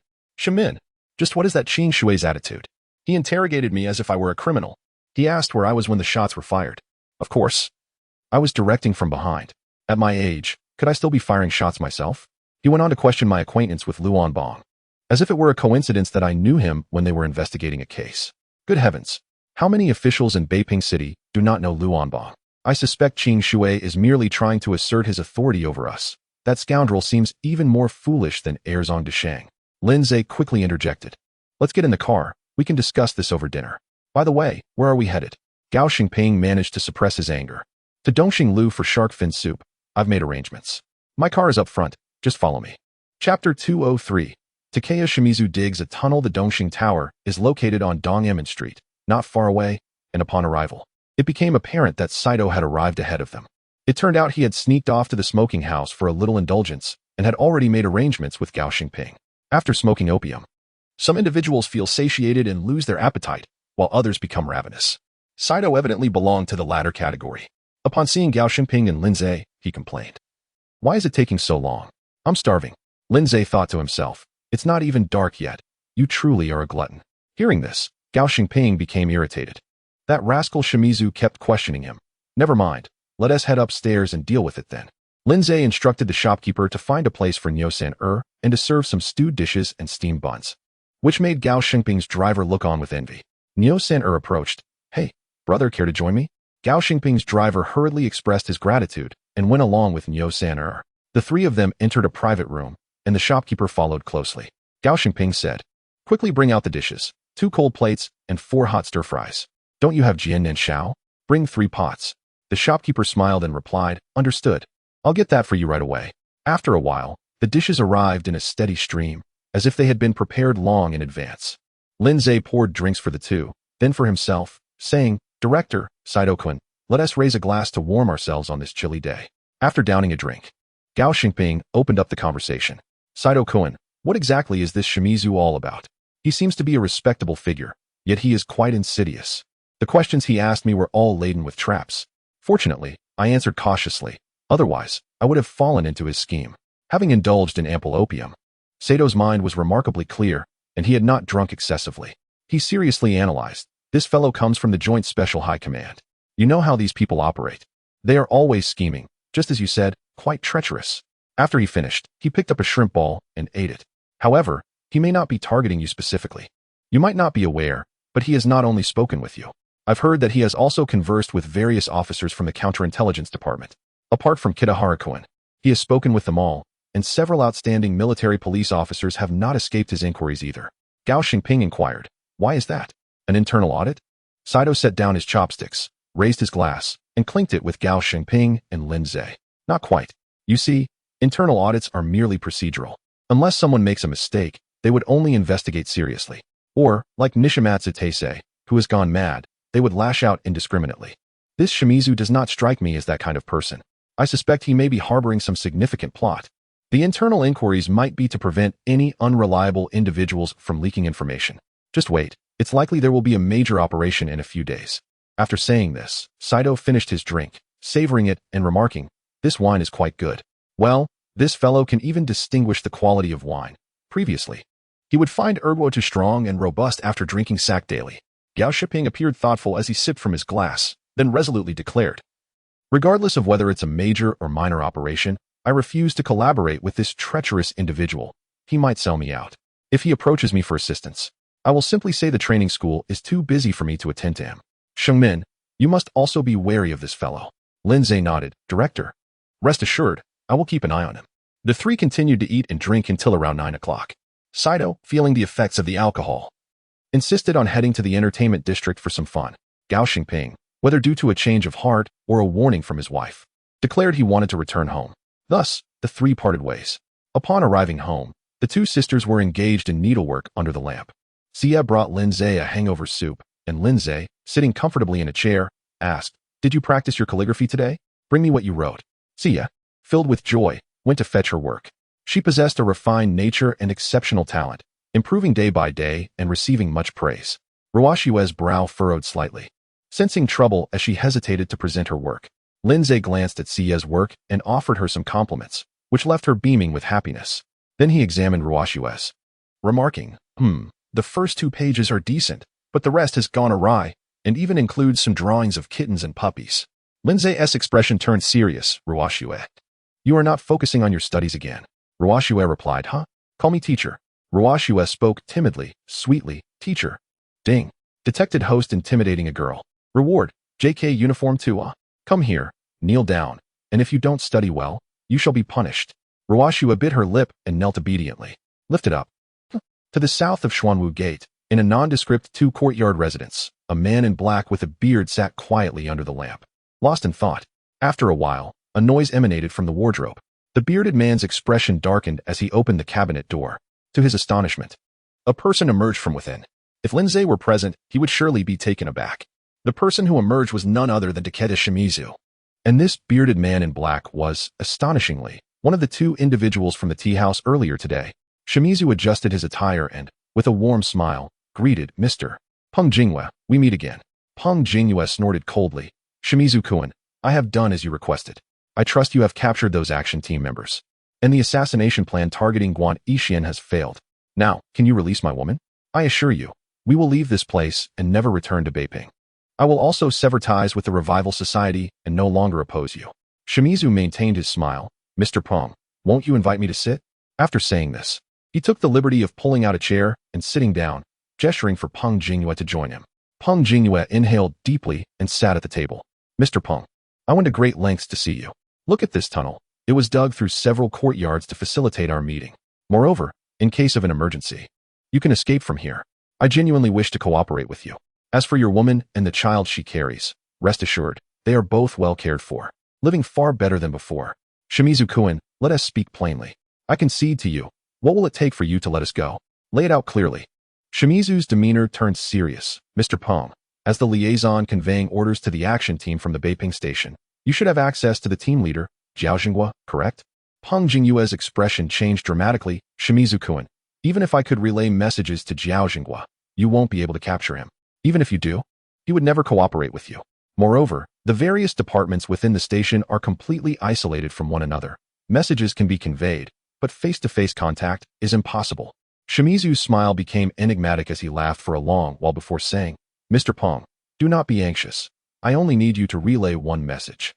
just what is that Qing Shui's attitude? He interrogated me as if I were a criminal. He asked where I was when the shots were fired. Of course, I was directing from behind. At my age, could I still be firing shots myself? He went on to question my acquaintance with Luan Bong, as if it were a coincidence that I knew him when they were investigating a case. Good heavens! How many officials in Beiping City do not know Luan Bong? I suspect Qing Shui is merely trying to assert his authority over us. That scoundrel seems even more foolish than Erzong Deshang. Lindsay quickly interjected. Let's get in the car. We can discuss this over dinner. By the way, where are we headed? Gao Xingping managed to suppress his anger. To Dongxing Lu for shark fin soup. I've made arrangements. My car is up front. Just follow me. Chapter 203. Takaya Shimizu digs a tunnel. The Dongxing Tower is located on Dong'emin Street, not far away, and upon arrival, it became apparent that Saito had arrived ahead of them. It turned out he had sneaked off to the smoking house for a little indulgence and had already made arrangements with Gao Xingping. After smoking opium, some individuals feel satiated and lose their appetite, while others become ravenous. Saito evidently belonged to the latter category. Upon seeing Gao Xingping and Lindsay, he complained. Why is it taking so long? I'm starving. Lindsay thought to himself. It's not even dark yet. You truly are a glutton. Hearing this, Gao Xingping became irritated. That rascal Shimizu kept questioning him. Never mind. Let us head upstairs and deal with it then. Lindsay instructed the shopkeeper to find a place for Nyosan and to serve some stewed dishes and steamed buns, which made Gao Xingping's driver look on with envy. Nyosan approached. Hey, brother, care to join me? Gao Xingping's driver hurriedly expressed his gratitude and went along with Nyosan. The three of them entered a private room, and the shopkeeper followed closely. Gao Xingping said, quickly bring out the dishes, 2 cold plates and 4 hot stir-fries. Don't you have jian and shao? Bring 3 pots. The shopkeeper smiled and replied, understood. I'll get that for you right away. After a while, the dishes arrived in a steady stream, as if they had been prepared long in advance. Lindsay poured drinks for the two, then for himself, saying, Director, Saito-kun, let us raise a glass to warm ourselves on this chilly day. After downing a drink, Gao Xingping opened up the conversation. Saito-kun, what exactly is this Shimizu all about? He seems to be a respectable figure, yet he is quite insidious. The questions he asked me were all laden with traps. Fortunately, I answered cautiously. Otherwise, I would have fallen into his scheme. Having indulged in ample opium, Sato's mind was remarkably clear, and he had not drunk excessively. He seriously analyzed. This fellow comes from the Joint Special High Command. You know how these people operate. They are always scheming, just as you said, quite treacherous. After he finished, he picked up a shrimp ball and ate it. However, he may not be targeting you specifically. You might not be aware, but he has not only spoken with you. I've heard that he has also conversed with various officers from the counterintelligence department. Apart from Kitahara-kun, he has spoken with them all, and several outstanding military police officers have not escaped his inquiries either. Gao Xingping inquired, why is that? An internal audit? Saito set down his chopsticks, raised his glass, and clinked it with Gao Xingping and Lindsay. Not quite. You see, internal audits are merely procedural. Unless someone makes a mistake, they would only investigate seriously. Or, like Nishimatsu Teisei, who has gone mad, they would lash out indiscriminately. This Shimizu does not strike me as that kind of person. I suspect he may be harboring some significant plot. The internal inquiries might be to prevent any unreliable individuals from leaking information. Just wait. It's likely there will be a major operation in a few days. After saying this, Saito finished his drink, savoring it and remarking, "This wine is quite good." Well, this fellow can even distinguish the quality of wine. Previously, he would find Erguo too strong and robust after drinking sack daily. Gao Shiping appeared thoughtful as he sipped from his glass, then resolutely declared, "Regardless of whether it's a major or minor operation, I refuse to collaborate with this treacherous individual. He might sell me out. If he approaches me for assistance, I will simply say the training school is too busy for me to attend to him. Shengmin, you must also be wary of this fellow." Lindsay nodded. "Director, rest assured, I will keep an eye on him." The three continued to eat and drink until around 9 o'clock. Saito, feeling the effects of the alcohol, insisted on heading to the entertainment district for some fun. Gao Xingping, whether due to a change of heart or a warning from his wife, declared he wanted to return home. Thus, the three parted ways. Upon arriving home, the two sisters were engaged in needlework under the lamp. Xia brought Lindsay a hangover soup, and Lindsay, sitting comfortably in a chair, asked, "Did you practice your calligraphy today? Bring me what you wrote." Xia, filled with joy, went to fetch her work. She possessed a refined nature and exceptional talent, improving day by day and receiving much praise. Ruashiwe's brow furrowed slightly, sensing trouble as she hesitated to present her work. Lindsay glanced at Xia's work and offered her some compliments, which left her beaming with happiness. Then he examined Ruashiwe's, remarking, "The first 2 pages are decent, but the rest has gone awry, and even includes some drawings of kittens and puppies." Lindsay's expression turned serious. "Ruashiwe, you are not focusing on your studies again." Ruashiwe replied, "Huh? Call me teacher." Ruashiwe spoke timidly, sweetly, "Teacher." Ding. Detected host intimidating a girl. Reward, JK uniform 2. Come here, kneel down, and if you don't study well, you shall be punished. Ruashiwe bit her lip and knelt obediently. Lifted up. To the south of Xuanwu Gate, in a nondescript 2-courtyard residence, a man in black with a beard sat quietly under the lamp, lost in thought. After a while, a noise emanated from the wardrobe. The bearded man's expression darkened as he opened the cabinet door. To his astonishment, a person emerged from within. If Lindsay were present, he would surely be taken aback. The person who emerged was none other than Takeda Shimizu. And this bearded man in black was, astonishingly, one of the 2 individuals from the tea house earlier today. Shimizu adjusted his attire and, with a warm smile, greeted, "Mr. Peng Jingyue, we meet again." Peng Jingyue snorted coldly. "Shimizu-kun, I have done as you requested. I trust you have captured those action team members. And the assassination plan targeting Guan Yixian has failed. Now, can you release my woman? I assure you, we will leave this place and never return to Beiping. I will also sever ties with the Revival Society and no longer oppose you." Shimizu maintained his smile. "Mr. Peng, won't you invite me to sit?" After saying this, he took the liberty of pulling out a chair and sitting down, gesturing for Peng Jingyue to join him. Peng Jingyue inhaled deeply and sat at the table. "Mr. Peng, I went to great lengths to see you. Look at this tunnel. It was dug through several courtyards to facilitate our meeting. Moreover, in case of an emergency, you can escape from here. I genuinely wish to cooperate with you. As for your woman and the child she carries, rest assured, they are both well cared for, living far better than before. Shimizu-kun, let us speak plainly. I concede to you. What will it take for you to let us go? Lay it out clearly." Shimizu's demeanor turned serious. "Mr. Peng, as the liaison conveying orders to the action team from the Beiping Station, you should have access to the team leader, Jiao Jinghua, correct?" Peng Jingyue's expression changed dramatically. "Shimizu-kun, even if I could relay messages to Jiao Jinghua, you won't be able to capture him. Even if you do, he would never cooperate with you. Moreover, the various departments within the station are completely isolated from one another. Messages can be conveyed, but face-to-face contact is impossible." Shimizu's smile became enigmatic as he laughed for a long while before saying, "Mr. Peng, do not be anxious. I only need you to relay one message.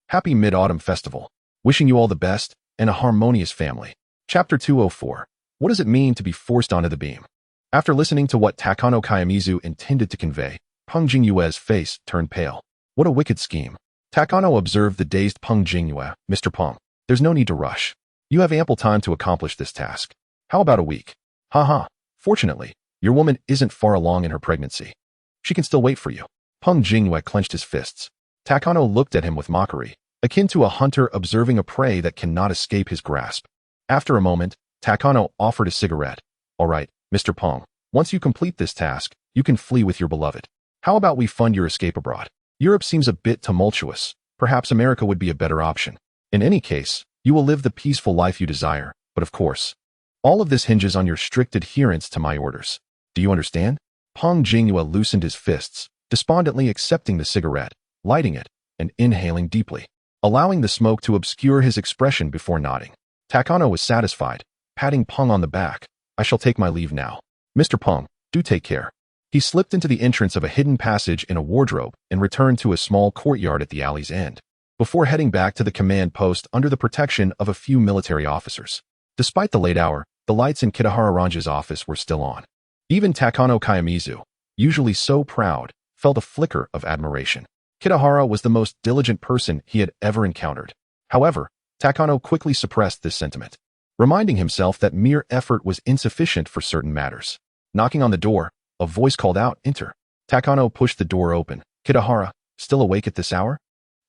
Happy Mid-Autumn Festival. Wishing you all the best and a harmonious family." Chapter 204. What does it mean to be forced onto the beam? After listening to what Takano Kayamizu intended to convey, Peng Jingyue's face turned pale. What a wicked scheme. Takano observed the dazed Peng Jingyue. "Mr. Peng, there's no need to rush. You have ample time to accomplish this task. How about a week?" "Haha. Fortunately, your woman isn't far along in her pregnancy. She can still wait for you." Peng Jingyue clenched his fists. Takano looked at him with mockery, akin to a hunter observing a prey that cannot escape his grasp. After a moment, Takano offered a cigarette. "All right, Mr. Peng, once you complete this task, you can flee with your beloved." How about we fund your escape abroad? Europe seems a bit tumultuous. Perhaps America would be a better option. In any case, you will live the peaceful life you desire, but of course, all of this hinges on your strict adherence to my orders. Do you understand? Peng Jinghua loosened his fists, despondently accepting the cigarette, lighting it, and inhaling deeply, allowing the smoke to obscure his expression before nodding. Takano was satisfied, patting Peng on the back. I shall take my leave now. Mr. Peng, do take care. He slipped into the entrance of a hidden passage in a wardrobe and returned to a small courtyard at the alley's end, before heading back to the command post under the protection of a few military officers. Despite the late hour, the lights in Kitahara Ranja's office were still on. Even Takano Kayamizu, usually so proud, felt a flicker of admiration. Kitahara was the most diligent person he had ever encountered. However, Takano quickly suppressed this sentiment, reminding himself that mere effort was insufficient for certain matters. Knocking on the door, a voice called out, "Enter." Takano pushed the door open. "Kitahara, still awake at this hour?"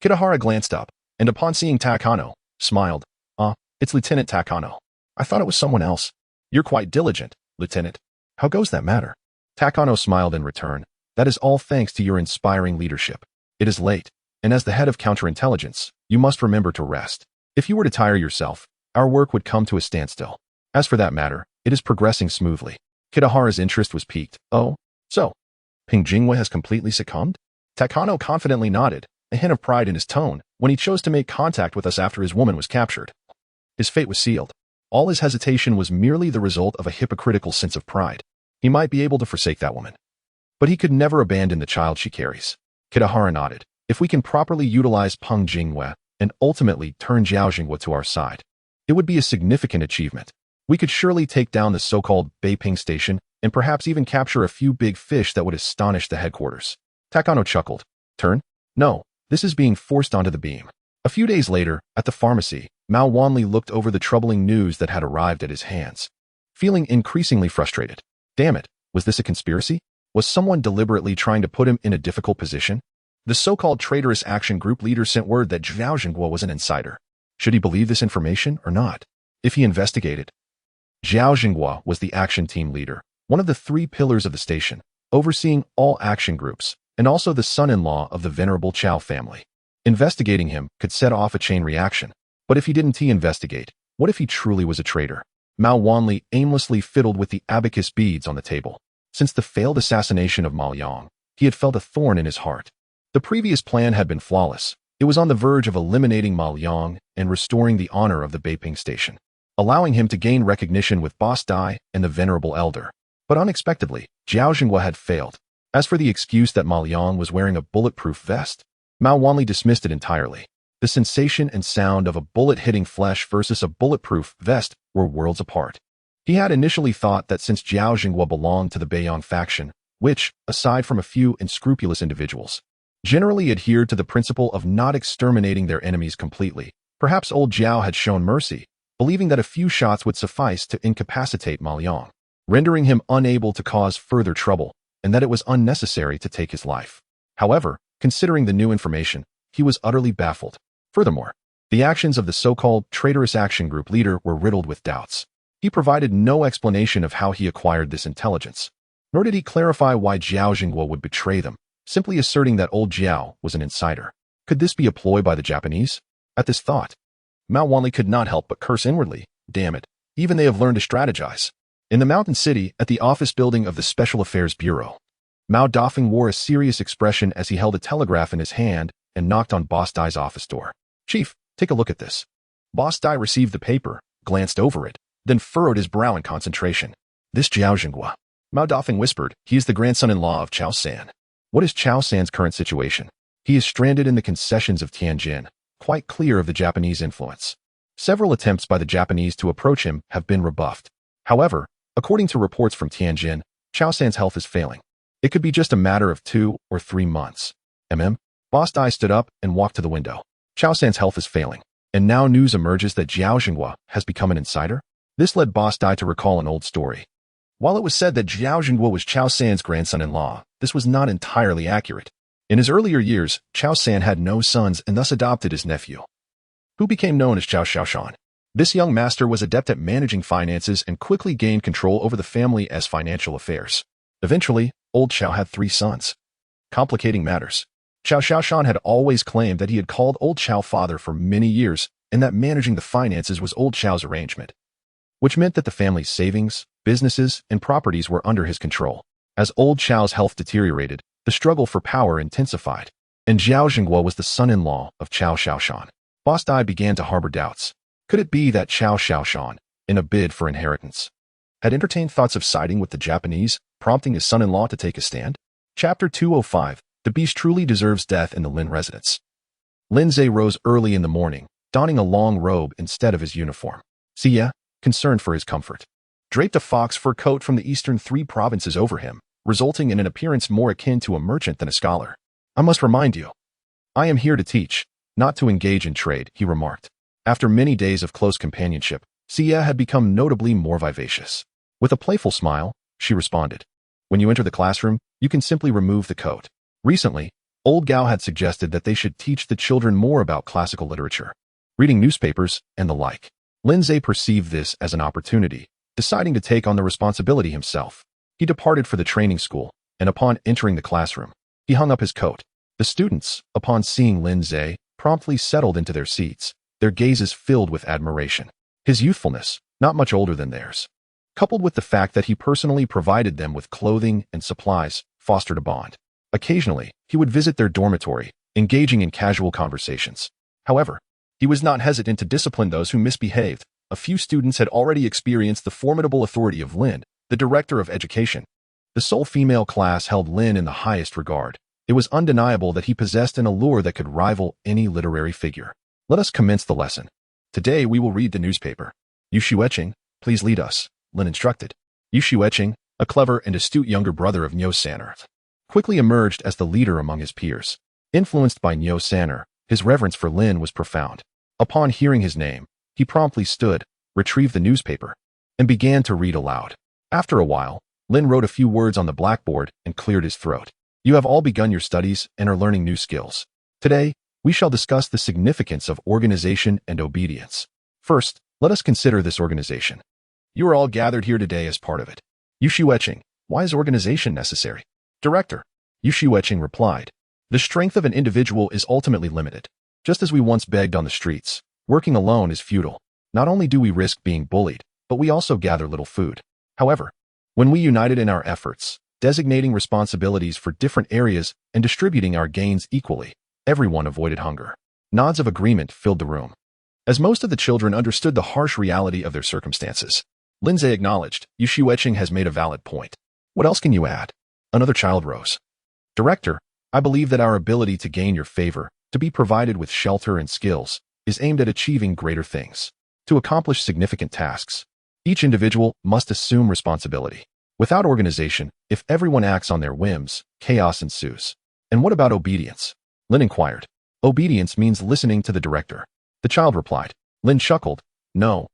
Kitahara glanced up, and upon seeing Takano, smiled. It's Lieutenant Takano. I thought it was someone else." "You're quite diligent, Lieutenant. How goes that matter?" Takano smiled in return. "That is all thanks to your inspiring leadership. It is late, and as the head of counterintelligence, you must remember to rest. If you were to tire yourself, our work would come to a standstill. As for that matter, it is progressing smoothly." Kitahara's interest was piqued. "Oh, so Peng Jinghua has completely succumbed?" Takano confidently nodded, a hint of pride in his tone, when he chose to make contact with us after his woman was captured. His fate was sealed. All his hesitation was merely the result of a hypocritical sense of pride. He might be able to forsake that woman, but he could never abandon the child she carries. Kitahara nodded. "If we can properly utilize Peng Jinghua and ultimately turn Zhao Jinghua to our side, it would be a significant achievement. We could surely take down the so-called Beiping Station and perhaps even capture a few big fish that would astonish the headquarters." Takano chuckled. "Turn? No, this is being forced onto the beam." A few days later, at the pharmacy, Mao Wanli looked over the troubling news that had arrived at his hands, feeling increasingly frustrated. Damn it, was this a conspiracy? Was someone deliberately trying to put him in a difficult position? The so-called traitorous action group leader sent word that Zhao Jinghua was an insider. Should he believe this information or not? If he investigated, Zhao Jinghua was the action team leader, one of the 3 pillars of the station, overseeing all action groups, and also the son-in-law of the venerable Chao family. Investigating him could set off a chain reaction. But if he didn't investigate, what if he truly was a traitor? Mao Wanli aimlessly fiddled with the abacus beads on the table. Since the failed assassination of Ma Yang, he had felt a thorn in his heart. The previous plan had been flawless. It was on the verge of eliminating Ma Yang and restoring the honor of the Beiping Station, allowing him to gain recognition with Boss Dai and the venerable elder. But unexpectedly, Zhao Jinghua had failed. As for the excuse that Ma Yang was wearing a bulletproof vest, Mao Wanli dismissed it entirely. The sensation and sound of a bullet hitting flesh versus a bulletproof vest were worlds apart. He had initially thought that since Zhao Jinghua belonged to the Beiyang faction, which, aside from a few unscrupulous individuals, generally adhered to the principle of not exterminating their enemies completely, perhaps old Zhao had shown mercy, believing that a few shots would suffice to incapacitate Ma Yang, rendering him unable to cause further trouble, and that it was unnecessary to take his life. However, considering the new information, he was utterly baffled. Furthermore, the actions of the so-called traitorous action group leader were riddled with doubts. He provided no explanation of how he acquired this intelligence, nor did he clarify why Zhao Jinghua would betray them, simply asserting that old Zhao was an insider. Could this be a ploy by the Japanese? At this thought, Mao Wanli could not help but curse inwardly. Damn it, even they have learned to strategize. In the mountain city, at the office building of the Special Affairs Bureau, Mao Dafeng wore a serious expression as he held a telegraph in his hand and knocked on Boss Dai's office door. "Chief, take a look at this." Boss Dai received the paper, glanced over it, then furrowed his brow in concentration. "This Zhao Jinghua," Mao Dafeng whispered. "He is the grandson-in-law of Chao San." What is Chao San's current situation? He is stranded in the concessions of Tianjin, quite clear of the Japanese influence. Several attempts by the Japanese to approach him have been rebuffed. However, according to reports from Tianjin, Chao San's health is failing. It could be just a matter of 2 or 3 months. Boss Dai stood up and walked to the window. Chao San's health is failing, and now news emerges that Zhao Jinghua has become an insider? This led Boss Dai to recall an old story. While it was said that Zhao Jinghua was Chao San's grandson-in-law, this was not entirely accurate. In his earlier years, Chao San had no sons and thus adopted his nephew, who became known as Chao Xiaoshan. This young master was adept at managing finances and quickly gained control over the family's financial affairs. Eventually, old Chao had 3 sons. complicating matters. Xiao Xiaoshan had always claimed that he had called old Xiao father for many years and that managing the finances was old Xiao's arrangement, which meant that the family's savings, businesses, and properties were under his control. As old Xiao's health deteriorated, the struggle for power intensified, and Zhao Jingguo was the son-in-law of Xiao Xiaoshan. Boss Dai began to harbor doubts. Could it be that Xiao Xiaoshan, in a bid for inheritance, had entertained thoughts of siding with the Japanese, prompting his son-in-law to take a stand? Chapter 205. The beast truly deserves death in the Lin residence. Lin Zhe rose early in the morning, donning a long robe instead of his uniform. Xie, concerned for his comfort, draped a fox fur coat from the eastern three provinces over him, resulting in an appearance more akin to a merchant than a scholar. I must remind you, I am here to teach, not to engage in trade, he remarked. After many days of close companionship, Xie had become notably more vivacious. With a playful smile, she responded, when you enter the classroom, you can simply remove the coat. Recently, old Gao had suggested that they should teach the children more about classical literature, reading newspapers, and the like. Lin Zhe perceived this as an opportunity, deciding to take on the responsibility himself. He departed for the training school, and upon entering the classroom, he hung up his coat. The students, upon seeing Lin Zhe, promptly settled into their seats, their gazes filled with admiration. His youthfulness, not much older than theirs, coupled with the fact that he personally provided them with clothing and supplies, fostered a bond. Occasionally, he would visit their dormitory, engaging in casual conversations. However, he was not hesitant to discipline those who misbehaved. A few students had already experienced the formidable authority of Lin, the director of education. The sole female class held Lin in the highest regard. It was undeniable that he possessed an allure that could rival any literary figure. Let us commence the lesson. Today we will read the newspaper. Yu Xueqing, please lead us, Lin instructed. Yu Xueqing, a clever and astute younger brother of Niu San'er, quickly emerged as the leader among his peers. Influenced by Niu San'er, his reverence for Lin was profound. Upon hearing his name, he promptly stood, retrieved the newspaper, and began to read aloud. After a while, Lin wrote a few words on the blackboard and cleared his throat. You have all begun your studies and are learning new skills. Today, we shall discuss the significance of organization and obedience. First, let us consider this organization. You are all gathered here today as part of it. Yu Xueqing, why is organization necessary? Director, Yu Xueqing replied. The strength of an individual is ultimately limited. Just as we once begged on the streets, working alone is futile. Not only do we risk being bullied, but we also gather little food. However, when we united in our efforts, designating responsibilities for different areas and distributing our gains equally, everyone avoided hunger. Nods of agreement filled the room. As most of the children understood the harsh reality of their circumstances, Lin Zhe acknowledged, Yu Xueqing has made a valid point. What else can you add? Another child rose. Director, I believe that our ability to gain your favor, to be provided with shelter and skills, is aimed at achieving greater things. To accomplish significant tasks, each individual must assume responsibility. Without organization, if everyone acts on their whims, chaos ensues. And what about obedience? Lin inquired. Obedience means listening to the director. The child replied. Lin chuckled. No.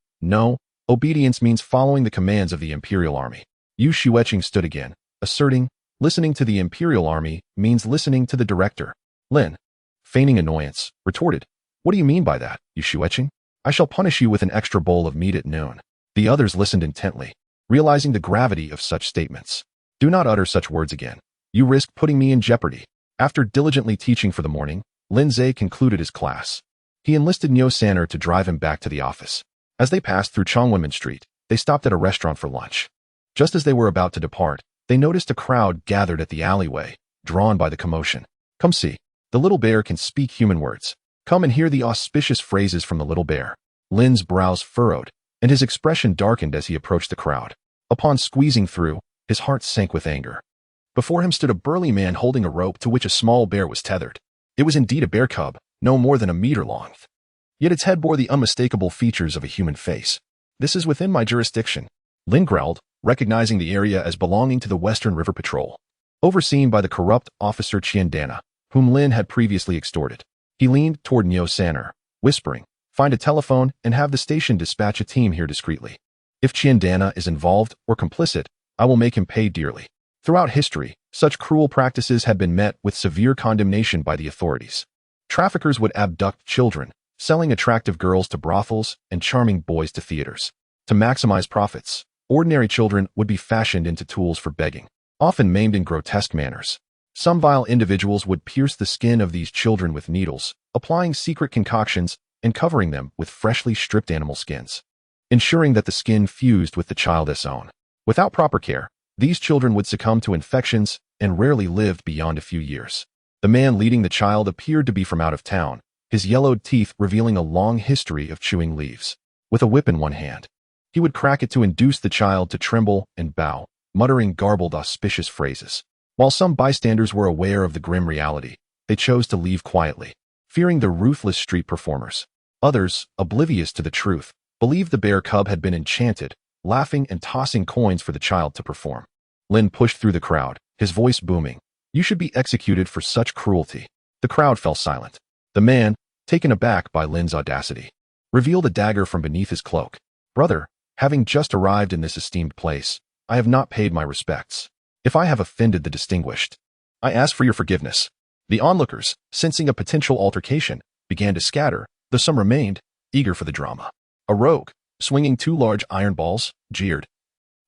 Obedience means following the commands of the Imperial Army. Yu Xueqing stood again, asserting, listening to the Imperial Army means listening to the director. Lin, feigning annoyance, retorted. What do you mean by that, Yu Xueqing? I shall punish you with an extra bowl of meat at noon. The others listened intently, realizing the gravity of such statements. Do not utter such words again. You risk putting me in jeopardy. After diligently teaching for the morning, Lin Zhe concluded his class. He enlisted Niu San'er to drive him back to the office. As they passed through Chongwenmen Street, they stopped at a restaurant for lunch. Just as they were about to depart, they noticed a crowd gathered at the alleyway, drawn by the commotion. Come see. The little bear can speak human words. Come and hear the auspicious phrases from the little bear. Lin's brows furrowed, and his expression darkened as he approached the crowd. Upon squeezing through, his heart sank with anger. Before him stood a burly man holding a rope to which a small bear was tethered. It was indeed a bear cub, no more than a meter long. Yet its head bore the unmistakable features of a human face. This is within my jurisdiction, Lin growled, recognizing the area as belonging to the Western River Patrol, overseen by the corrupt officer Qiandana, whom Lin had previously extorted. He leaned toward Niu San'er, whispering, find a telephone and have the station dispatch a team here discreetly. If Qiandana is involved or complicit, I will make him pay dearly. Throughout history, such cruel practices had been met with severe condemnation by the authorities. Traffickers would abduct children, selling attractive girls to brothels and charming boys to theaters. To maximize profits, ordinary children would be fashioned into tools for begging, often maimed in grotesque manners. Some vile individuals would pierce the skin of these children with needles, applying secret concoctions and covering them with freshly stripped animal skins, ensuring that the skin fused with the child's own. Without proper care, these children would succumb to infections and rarely lived beyond a few years. The man leading the child appeared to be from out of town, his yellowed teeth revealing a long history of chewing leaves. With a whip in one hand, he would crack it to induce the child to tremble and bow, muttering garbled auspicious phrases. While some bystanders were aware of the grim reality, they chose to leave quietly, fearing the ruthless street performers. Others, oblivious to the truth, believed the bear cub had been enchanted, laughing and tossing coins for the child to perform. Lin pushed through the crowd, his voice booming. "You should be executed for such cruelty." The crowd fell silent. The man, taken aback by Lin's audacity, revealed a dagger from beneath his cloak. "Brother, having just arrived in this esteemed place, I have not paid my respects. If I have offended the distinguished, I ask for your forgiveness." The onlookers, sensing a potential altercation, began to scatter, though some remained, eager for the drama. A rogue, swinging 2 large iron balls, jeered.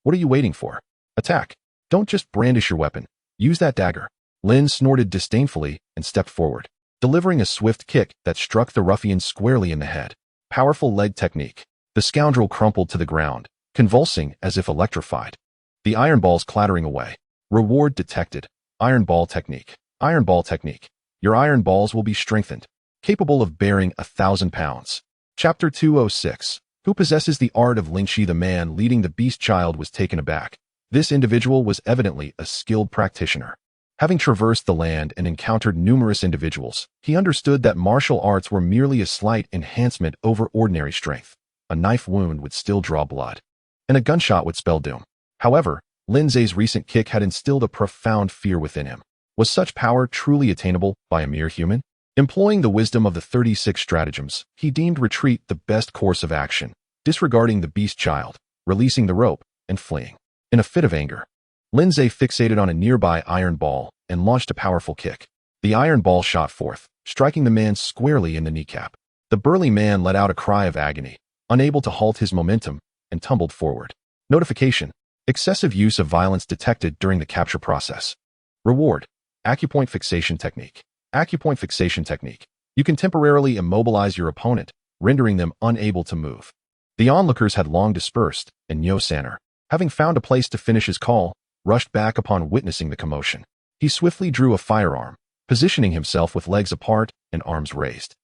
"What are you waiting for? Attack. Don't just brandish your weapon. Use that dagger." Lin snorted disdainfully and stepped forward, delivering a swift kick that struck the ruffian squarely in the head. Powerful leg technique. The scoundrel crumpled to the ground, convulsing as if electrified. The iron balls clattering away. Reward detected. Iron ball technique. Iron ball technique. Your iron balls will be strengthened, capable of bearing 1,000 pounds. Chapter 206. Who possesses the art of Lingxi? The man leading the beast child was taken aback. This individual was evidently a skilled practitioner. Having traversed the land and encountered numerous individuals, he understood that martial arts were merely a slight enhancement over ordinary strength. A knife wound would still draw blood, and a gunshot would spell doom. However, Lin Zhe's recent kick had instilled a profound fear within him. Was such power truly attainable by a mere human? Employing the wisdom of the 36 stratagems, he deemed retreat the best course of action, disregarding the beast child, releasing the rope, and fleeing. In a fit of anger, Lin Zhe fixated on a nearby iron ball and launched a powerful kick. The iron ball shot forth, striking the man squarely in the kneecap. The burly man let out a cry of agony, unable to halt his momentum, and tumbled forward. Notification. Excessive use of violence detected during the capture process. Reward. Acupoint fixation technique. Acupoint fixation technique. You can temporarily immobilize your opponent, rendering them unable to move. The onlookers had long dispersed, and Nyo Sanner, having found a place to finish his call, rushed back upon witnessing the commotion. He swiftly drew a firearm, positioning himself with legs apart and arms raised,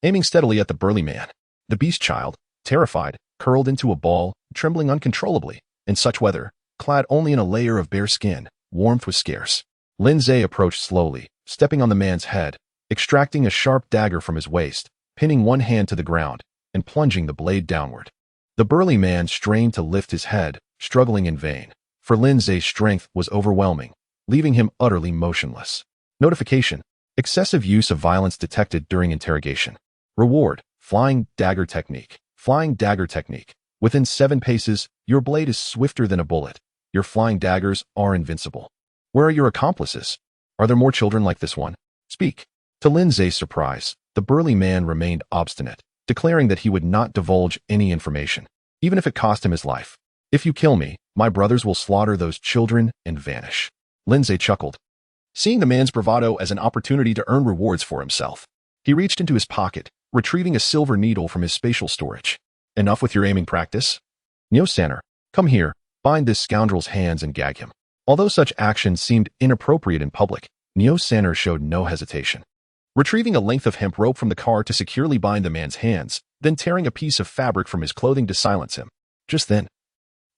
aiming steadily at the burly man. The beast child, terrified, curled into a ball, trembling uncontrollably. In such weather, clad only in a layer of bare skin, warmth was scarce. Lin Zhe approached slowly, stepping on the man's head, extracting a sharp dagger from his waist, pinning one hand to the ground, and plunging the blade downward. The burly man strained to lift his head, struggling in vain, for Lin Zhe's strength was overwhelming, leaving him utterly motionless. Notification. Excessive use of violence detected during interrogation. Reward. Flying dagger technique. Flying dagger technique. Within 7 paces, your blade is swifter than a bullet. Your flying daggers are invincible. Where are your accomplices? Are there more children like this one? Speak. To Lin Zhe's surprise, the burly man remained obstinate, declaring that he would not divulge any information, even if it cost him his life. "If you kill me, my brothers will slaughter those children and vanish." Lin Zhe chuckled, seeing the man's bravado as an opportunity to earn rewards for himself. He reached into his pocket, retrieving a silver needle from his spatial storage. "Enough with your aiming practice. Nyo Sanner, come here, bind this scoundrel's hands and gag him." Although such actions seemed inappropriate in public, Nyo Sanner showed no hesitation. Retrieving a length of hemp rope from the car to securely bind the man's hands, then tearing a piece of fabric from his clothing to silence him. Just then,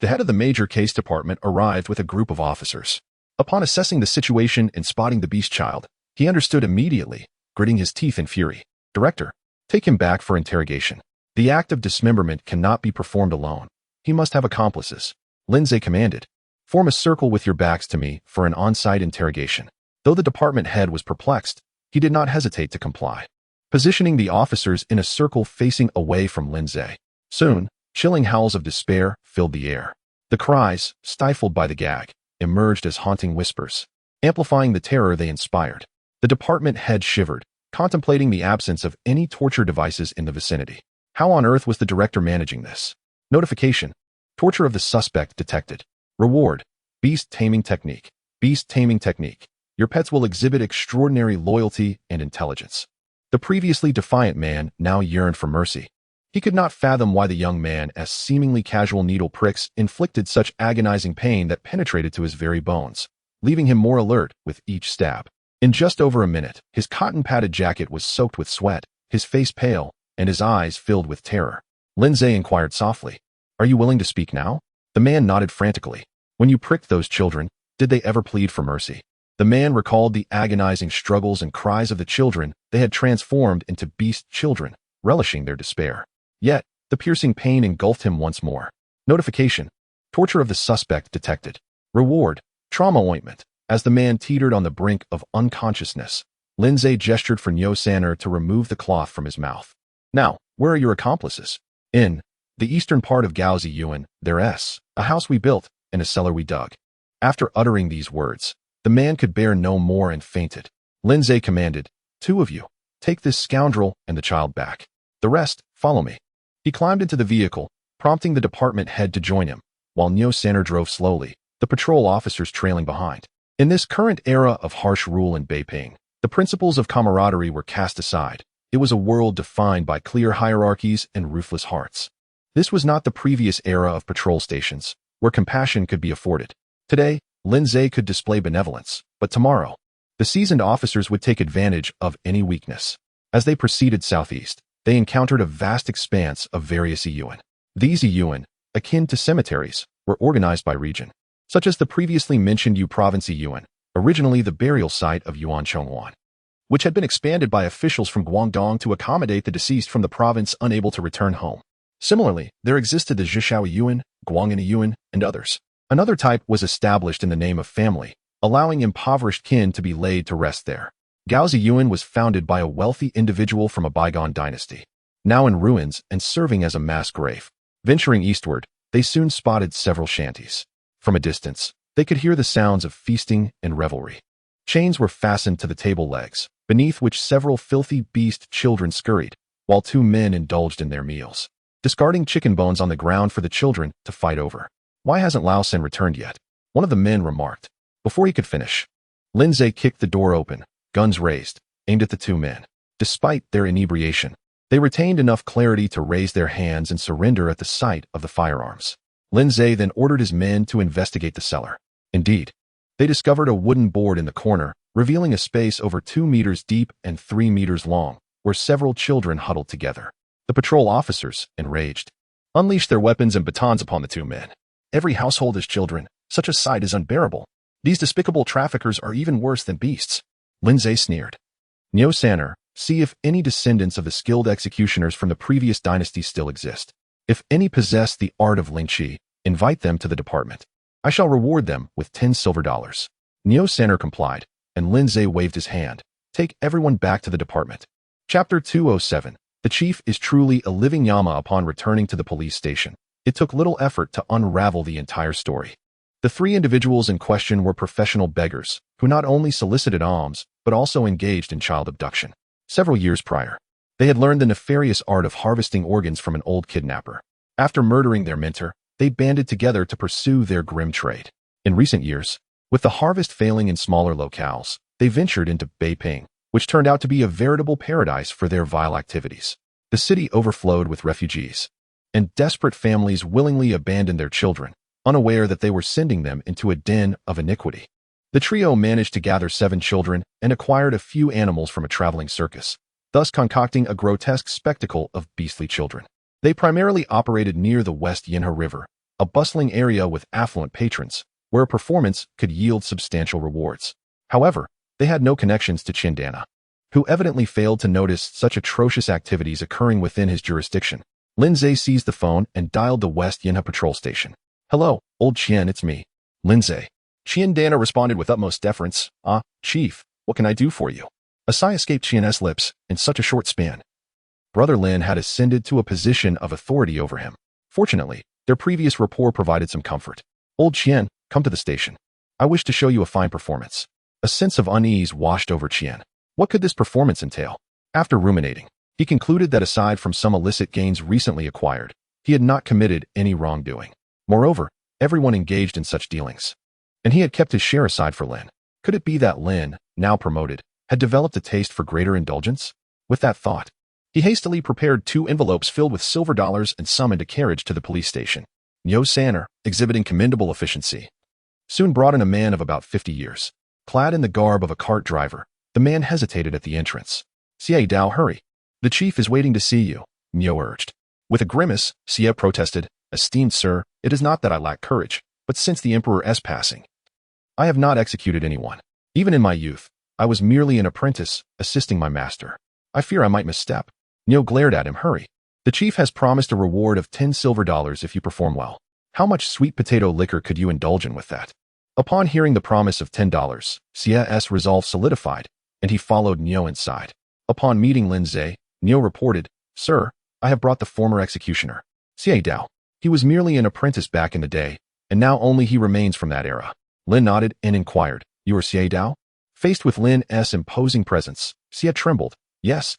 the head of the major case department arrived with a group of officers. Upon assessing the situation and spotting the beast child, he understood immediately, gritting his teeth in fury. "Director, take him back for interrogation. The act of dismemberment cannot be performed alone. He must have accomplices." Lin Zhe commanded. "Form a circle with your backs to me for an on-site interrogation." Though the department head was perplexed, he did not hesitate to comply, positioning the officers in a circle facing away from Lin Zhe. Soon, chilling howls of despair filled the air. The cries, stifled by the gag, emerged as haunting whispers, amplifying the terror they inspired. The department head shivered, contemplating the absence of any torture devices in the vicinity. How on earth was the director managing this? Notification. Torture of the suspect detected. Reward. Beast taming technique. Beast taming technique. Your pets will exhibit extraordinary loyalty and intelligence. The previously defiant man now yearned for mercy. He could not fathom why the young man's seemingly casual needle pricks inflicted such agonizing pain that penetrated to his very bones, leaving him more alert with each stab. In just over a minute, his cotton-padded jacket was soaked with sweat, his face pale, and his eyes filled with terror. Lindsay inquired softly, "Are you willing to speak now?" The man nodded frantically. "When you pricked those children, did they ever plead for mercy?" The man recalled the agonizing struggles and cries of the children they had transformed into beast children, relishing their despair. Yet, the piercing pain engulfed him once more. Notification. Torture of the suspect detected. Reward. Trauma ointment. As the man teetered on the brink of unconsciousness, Lindsay gestured for Nyo Sanner to remove the cloth from his mouth. "Now, where are your accomplices?" "In the eastern part of Gaozi Yuan, there's a house we built and a cellar we dug." After uttering these words, the man could bear no more and fainted. Lindsay commanded, "Two of you, take this scoundrel and the child back. The rest, follow me." He climbed into the vehicle, prompting the department head to join him, while Nyo Sanner drove slowly, the patrol officers trailing behind. In this current era of harsh rule in Beiping, the principles of camaraderie were cast aside. It was a world defined by clear hierarchies and ruthless hearts. This was not the previous era of patrol stations, where compassion could be afforded. Today, Lindsay could display benevolence, but tomorrow, the seasoned officers would take advantage of any weakness. As they proceeded southeast, they encountered a vast expanse of various iyuan. These iyuan, akin to cemeteries, were organized by region, such as the previously mentioned Yu Province Yuan, originally the burial site of Yuan Chongwan, which had been expanded by officials from Guangdong to accommodate the deceased from the province unable to return home. Similarly, there existed the Zhishao Yuan, Guangin Yuan, and others. Another type was established in the name of family, allowing impoverished kin to be laid to rest there. Gaozi Yuan was founded by a wealthy individual from a bygone dynasty, now in ruins and serving as a mass grave. Venturing eastward, they soon spotted several shanties. From a distance, they could hear the sounds of feasting and revelry. Chains were fastened to the table legs, beneath which several filthy beast children scurried, while two men indulged in their meals, discarding chicken bones on the ground for the children to fight over. "Why hasn't Lao Sen returned yet?" one of the men remarked. Before he could finish, Lindsay kicked the door open, guns raised, aimed at the two men. Despite their inebriation, they retained enough clarity to raise their hands and surrender at the sight of the firearms. Lindsay then ordered his men to investigate the cellar. Indeed, they discovered a wooden board in the corner, revealing a space over 2 meters deep and 3 meters long, where several children huddled together. The patrol officers, enraged, unleashed their weapons and batons upon the two men. "Every household has children. Such a sight is unbearable. These despicable traffickers are even worse than beasts." Lindsay sneered. "Nyo Sanner, see if any descendants of the skilled executioners from the previous dynasty still exist. If any possess the art of Lingqi, invite them to the department. I shall reward them with 10 silver dollars." Nyo Sanner complied, and Lindsay waved his hand. "Take everyone back to the department." Chapter 207. The chief is truly a living llama. Upon returning to the police station, it took little effort to unravel the entire story. The three individuals in question were professional beggars, who not only solicited alms, but also engaged in child abduction. Several years prior, they had learned the nefarious art of harvesting organs from an old kidnapper. After murdering their mentor, they banded together to pursue their grim trade. In recent years, with the harvest failing in smaller locales, they ventured into Beiping, which turned out to be a veritable paradise for their vile activities. The city overflowed with refugees, and desperate families willingly abandoned their children, unaware that they were sending them into a den of iniquity. The trio managed to gather 7 children and acquired a few animals from a traveling circus, thus concocting a grotesque spectacle of beastly children. They primarily operated near the West Yinhe River, a bustling area with affluent patrons, where a performance could yield substantial rewards. However, they had no connections to Qindana, who evidently failed to notice such atrocious activities occurring within his jurisdiction. Lindsay seized the phone and dialed the West Yinhe patrol station. "Hello, old Chien, it's me, Lindsay." Qindana responded with utmost deference. Chief, what can I do for you?" A sigh escaped Qian's lips in such a short span. Brother Lin had ascended to a position of authority over him. Fortunately, their previous rapport provided some comfort. "Old Chien, come to the station. I wish to show you a fine performance." A sense of unease washed over Chien. What could this performance entail? After ruminating, he concluded that aside from some illicit gains recently acquired, he had not committed any wrongdoing. Moreover, everyone engaged in such dealings, and he had kept his share aside for Lin. Could it be that Lin, now promoted, had developed a taste for greater indulgence? With that thought, he hastily prepared 2 envelopes filled with silver dollars and summoned a carriage to the police station. Nyo Sanner, exhibiting commendable efficiency, soon brought in a man of about 50 years. Clad in the garb of a cart driver, the man hesitated at the entrance. Xie Dao, hurry. The chief is waiting to see you, Nyo urged. With a grimace, Xie protested, esteemed sir, it is not that I lack courage, but since the emperor's passing, I have not executed anyone. Even in my youth, I was merely an apprentice, assisting my master. I fear I might misstep. Nyo glared at him, hurry. The chief has promised a reward of 10 silver dollars if you perform well. How much sweet potato liquor could you indulge in with that? Upon hearing the promise of $10, Xie's resolve solidified, and he followed Nyo inside. Upon meeting Lin Zhe, Nyo reported, Sir, I have brought the former executioner, Xie Dao. He was merely an apprentice back in the day, and now only he remains from that era. Lin nodded and inquired, You are Xie Dao? Faced with Lin's imposing presence, Xie trembled. Yes,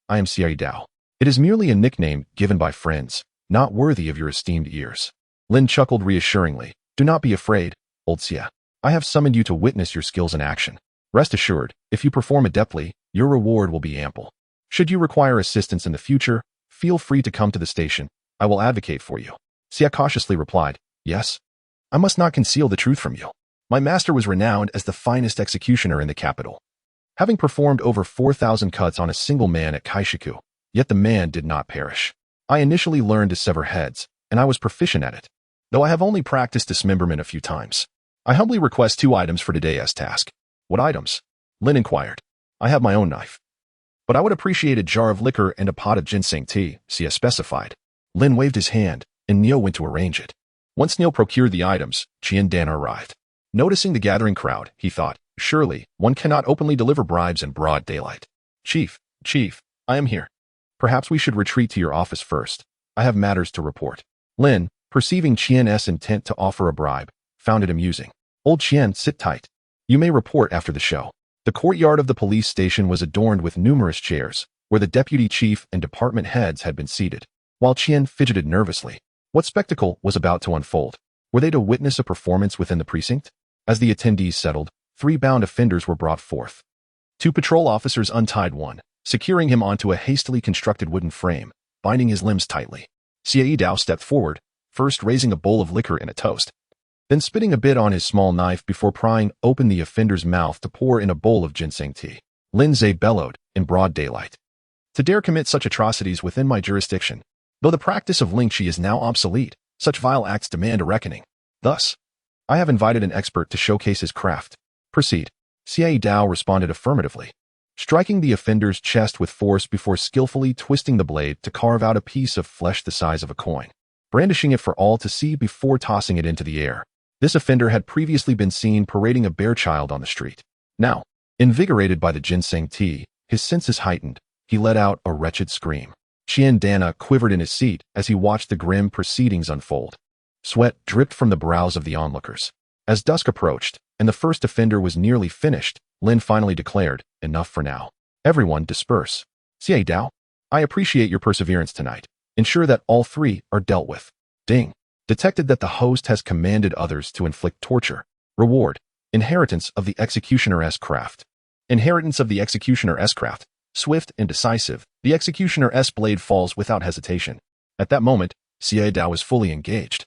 I am Xie Dao. It is merely a nickname given by friends, not worthy of your esteemed ears. Lin chuckled reassuringly. Do not be afraid, old Xie. I have summoned you to witness your skills in action. Rest assured, if you perform adeptly, your reward will be ample. Should you require assistance in the future, feel free to come to the station. I will advocate for you. Xie cautiously replied, Yes. I must not conceal the truth from you. My master was renowned as the finest executioner in the capital, having performed over 4,000 cuts on a single man at Kaishiku, yet the man did not perish. I initially learned to sever heads, and I was proficient at it, though I have only practiced dismemberment a few times. I humbly request 2 items for today's task. What items? Lin inquired. I have my own knife, but I would appreciate a jar of liquor and a pot of ginseng tea, Xie specified. Lin waved his hand, and Neo went to arrange it. Once Neo procured the items, Qian Dan arrived. Noticing the gathering crowd, he thought, surely, one cannot openly deliver bribes in broad daylight. Chief, I am here. Perhaps we should retreat to your office first. I have matters to report. Lin, perceiving Qian's intent to offer a bribe, found it amusing. Old Qian, sit tight. You may report after the show. The courtyard of the police station was adorned with numerous chairs, where the deputy chief and department heads had been seated. While Qian fidgeted nervously, what spectacle was about to unfold? Were they to witness a performance within the precinct? As the attendees settled, 3 bound offenders were brought forth. 2 patrol officers untied one, securing him onto a hastily constructed wooden frame, binding his limbs tightly. Xie Dao stepped forward, first raising a bowl of liquor and a toast, then spitting a bit on his small knife before prying open the offender's mouth to pour in a bowl of ginseng tea. Lin Zhe bellowed, in broad daylight. To dare commit such atrocities within my jurisdiction, though the practice of Lingqi is now obsolete, such vile acts demand a reckoning. Thus, I have invited an expert to showcase his craft. Proceed. Xie Dao responded affirmatively, striking the offender's chest with force before skillfully twisting the blade to carve out a piece of flesh the size of a coin, brandishing it for all to see before tossing it into the air. This offender had previously been seen parading a bear child on the street. Now, invigorated by the ginseng tea, his senses heightened, he let out a wretched scream. Qian Dana quivered in his seat as he watched the grim proceedings unfold. Sweat dripped from the brows of the onlookers. As dusk approached, and the first offender was nearly finished, Lin finally declared, enough for now. Everyone disperse. Xie Dao, I appreciate your perseverance tonight. Ensure that all 3 are dealt with. Ding. Detected that the host has commanded others to inflict torture. Reward. Inheritance of the executioner's craft. Inheritance of the executioner's craft. Swift and decisive, the executioner's blade falls without hesitation. At that moment, Xie Dao is fully engaged.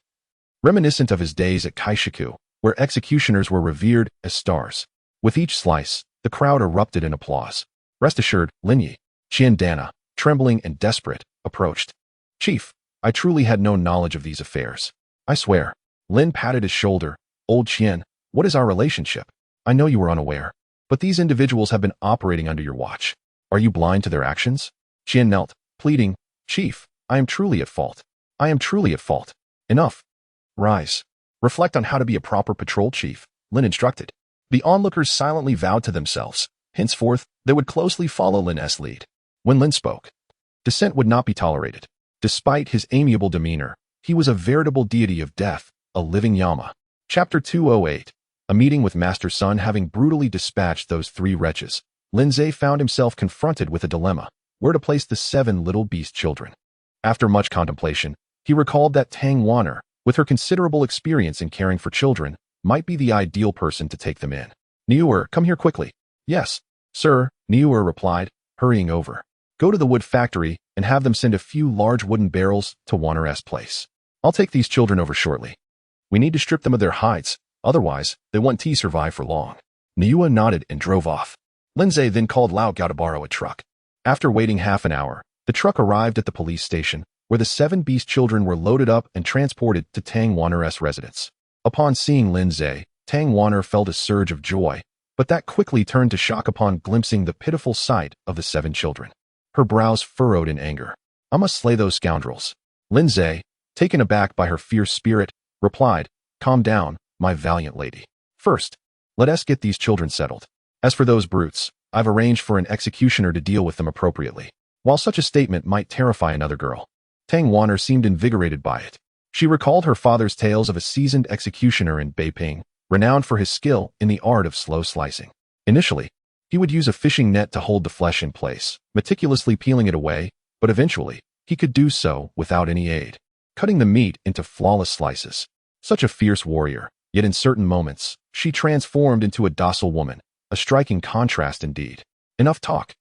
Reminiscent of his days at Kaishiku, where executioners were revered as stars. With each slice, the crowd erupted in applause. Rest assured, Lin Yi, Qian Dana, trembling and desperate, approached. Chief, I truly had no knowledge of these affairs. I swear. Lin patted his shoulder. Old Qian, what is our relationship? I know you were unaware, but these individuals have been operating under your watch. Are you blind to their actions? Qian knelt, pleading, Chief, I am truly at fault. I am truly at fault. Enough. Rise. Reflect on how to be a proper patrol chief, Lin instructed. The onlookers silently vowed to themselves. Henceforth, they would closely follow Lin's lead. When Lin spoke, dissent would not be tolerated. Despite his amiable demeanor, he was a veritable deity of death, a living Yama. Chapter 208. A meeting with Master Sun. Having brutally dispatched those 3 wretches, Lin Zhe found himself confronted with a dilemma, where to place the 7 little beast children. After much contemplation, he recalled that Tang Wanner, with her considerable experience in caring for children, might be the ideal person to take them in. Niuer, come here quickly. Yes, sir, Niuer replied, hurrying over. Go to the wood factory and have them send a few large wooden barrels to Wanner's place. I'll take these children over shortly. We need to strip them of their hides, otherwise they won't survive for long. Niuer nodded and drove off. Lindsay then called Lao Gao to borrow a truck. After waiting half an hour, the truck arrived at the police station, where the 7 beast children were loaded up and transported to Tang Wanner's residence. Upon seeing Lindsay, Tang Wanner felt a surge of joy, but that quickly turned to shock upon glimpsing the pitiful sight of the 7 children. Her brows furrowed in anger. I must slay those scoundrels. Lindsay, taken aback by her fierce spirit, replied, Calm down, my valiant lady. First, let us get these children settled. As for those brutes, I've arranged for an executioner to deal with them appropriately. While such a statement might terrify another girl, Tang Wanner seemed invigorated by it. She recalled her father's tales of a seasoned executioner in Beiping, renowned for his skill in the art of slow slicing. Initially, he would use a fishing net to hold the flesh in place, meticulously peeling it away, but eventually, he could do so without any aid, cutting the meat into flawless slices. Such a fierce warrior, yet in certain moments, she transformed into a docile woman, a striking contrast indeed. Enough talk.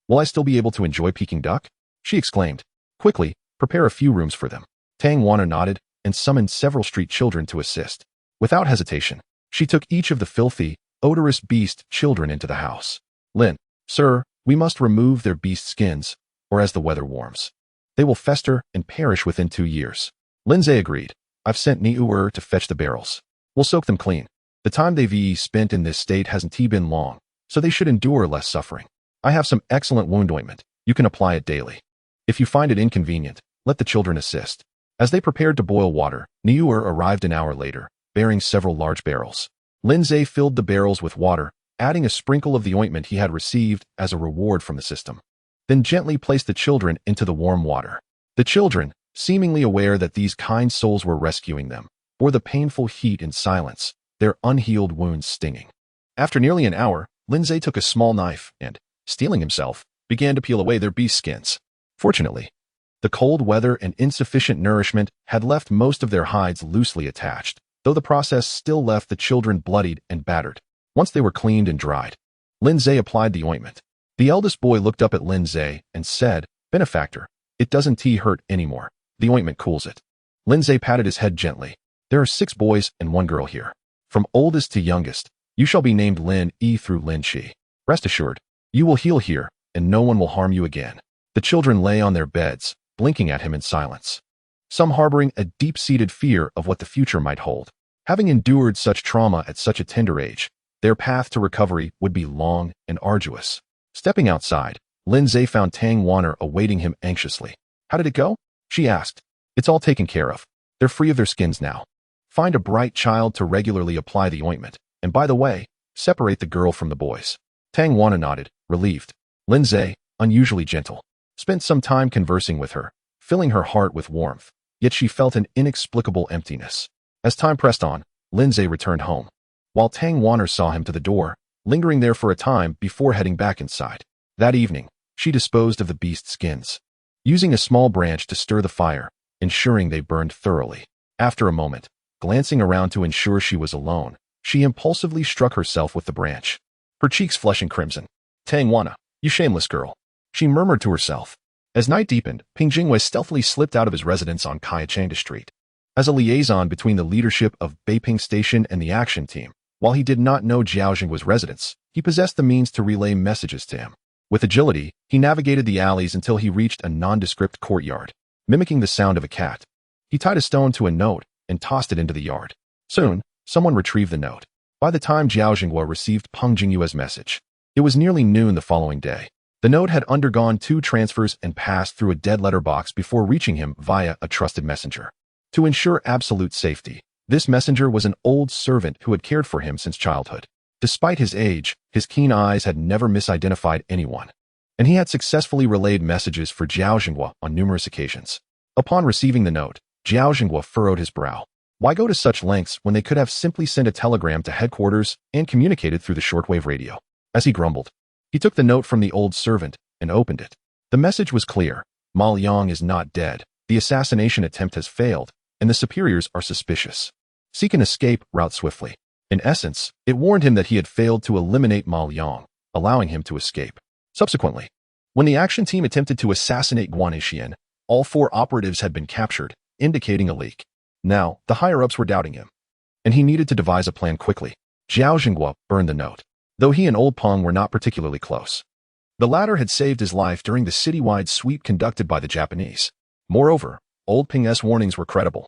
Will I still be able to enjoy Peking duck? She exclaimed. Quickly, prepare a few rooms for them. Tang Wanner nodded and summoned several street children to assist. Without hesitation, she took each of the filthy, odorous beast children into the house. Lin, sir, we must remove their beast skins, or as the weather warms, they will fester and perish within 2 years. Lindsay agreed. I've sent Niuer to fetch the barrels. We'll soak them clean. The time they've spent in this state hasn't been long, so they should endure less suffering. I have some excellent wound ointment. You can apply it daily. If you find it inconvenient, let the children assist. As they prepared to boil water, Niuer arrived an hour later, bearing several large barrels. Lindsay filled the barrels with water, adding a sprinkle of the ointment he had received as a reward from the system. Then gently placed the children into the warm water. The children, seemingly aware that these kind souls were rescuing them, bore the painful heat in silence, their unhealed wounds stinging. After nearly an hour, Lindsay took a small knife and, steeling himself, began to peel away their beast skins. Fortunately, the cold weather and insufficient nourishment had left most of their hides loosely attached, though the process still left the children bloodied and battered. Once they were cleaned and dried, Lindsay applied the ointment. The eldest boy looked up at Lindsay and said, Benefactor, it doesn't hurt anymore. The ointment cools it. Lindsay patted his head gently. There are 6 boys and 1 girl here. From oldest to youngest, you shall be named Lin E through Lin Chi. Rest assured, you will heal here, and no one will harm you again. The children lay on their beds, blinking at him in silence, some harboring a deep-seated fear of what the future might hold. Having endured such trauma at such a tender age, their path to recovery would be long and arduous. Stepping outside, Lindsay found Tang Wanner awaiting him anxiously. How did it go? She asked. It's all taken care of. They're free of their skins now. Find a bright child to regularly apply the ointment, and by the way, separate the girl from the boys. Tang Wanner nodded, relieved. Lindsay, unusually gentle, spent some time conversing with her, filling her heart with warmth, yet she felt an inexplicable emptiness. As time pressed on, Lindsay returned home, while Tang Wanner saw him to the door, lingering there for a time before heading back inside. That evening, she disposed of the beast skins, using a small branch to stir the fire, ensuring they burned thoroughly. After a moment, glancing around to ensure she was alone, she impulsively struck herself with the branch, her cheeks flushing crimson. Tang Wanner, you shameless girl, she murmured to herself. As night deepened, Ping Jingwei stealthily slipped out of his residence on Kaichanda Street. As a liaison between the leadership of Beiping Station and the action team, while he did not know Jiao Jingwe's residence, he possessed the means to relay messages to him. With agility, he navigated the alleys until he reached a nondescript courtyard, mimicking the sound of a cat. He tied a stone to a note and tossed it into the yard. Soon, someone retrieved the note. By the time Jiao Jingwe received Peng Jingyue's message, it was nearly noon the following day. The note had undergone 2 transfers and passed through a dead letter box before reaching him via a trusted messenger. To ensure absolute safety, this messenger was an old servant who had cared for him since childhood. Despite his age, his keen eyes had never misidentified anyone, and he had successfully relayed messages for Jiao Jingwe on numerous occasions. Upon receiving the note, Jiao Jingwe furrowed his brow. Why go to such lengths when they could have simply sent a telegram to headquarters and communicated through the shortwave radio? As he grumbled, he took the note from the old servant and opened it. The message was clear. Ma Liang is not dead. The assassination attempt has failed, and the superiors are suspicious. Seek an escape route swiftly. In essence, it warned him that he had failed to eliminate Ma Liang, allowing him to escape. Subsequently, when the action team attempted to assassinate Guan Yixian, all 4 operatives had been captured, indicating a leak. Now, the higher-ups were doubting him, and he needed to devise a plan quickly. Zhao Jinghua burned the note, though he and Old Peng were not particularly close. The latter had saved his life during the citywide sweep conducted by the Japanese. Moreover, Old Peng's warnings were credible.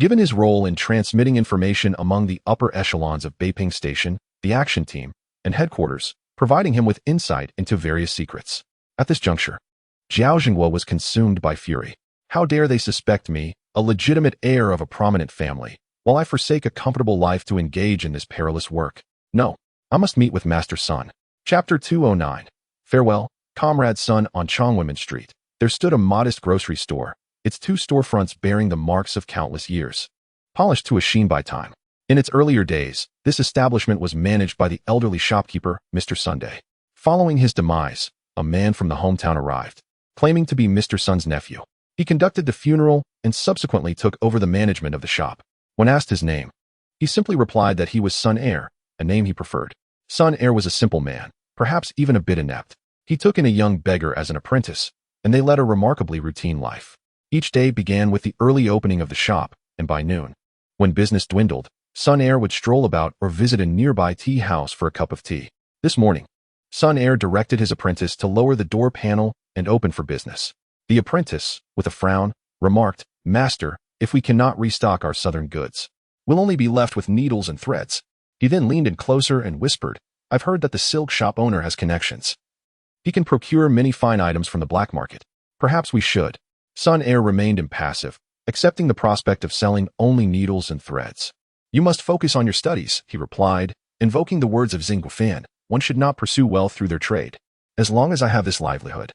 Given his role in transmitting information among the upper echelons of Beiping Station, the action team, and headquarters, providing him with insight into various secrets. At this juncture, Zhao Jinghua was consumed by fury. How dare they suspect me, a legitimate heir of a prominent family, while I forsake a comfortable life to engage in this perilous work? No, I must meet with Master Sun. Chapter 209. Farewell, Comrade Sun. On Chongwomen Street, there stood a modest grocery store, its 2 storefronts bearing the marks of countless years, polished to a sheen by time. In its earlier days, this establishment was managed by the elderly shopkeeper, Mr. Sunday. Following his demise, a man from the hometown arrived, claiming to be Mr. Sun's nephew. He conducted the funeral and subsequently took over the management of the shop. When asked his name, he simply replied that he was Sun Air, a name he preferred. Sun Air was a simple man, perhaps even a bit inept. He took in a young beggar as an apprentice, and they led a remarkably routine life. Each day began with the early opening of the shop, and by noon, when business dwindled, Sun Air would stroll about or visit a nearby tea house for a cup of tea. This morning, Sun Air directed his apprentice to lower the door panel and open for business. The apprentice, with a frown, remarked, "Master, if we cannot restock our southern goods, we'll only be left with needles and threads." He then leaned in closer and whispered, "I've heard that the silk shop owner has connections. He can procure many fine items from the black market. Perhaps we should." Sun Air remained impassive, accepting the prospect of selling only needles and threads. "You must focus on your studies," he replied, invoking the words of Xing Guofan. "One should not pursue wealth through their trade. As long as I have this livelihood,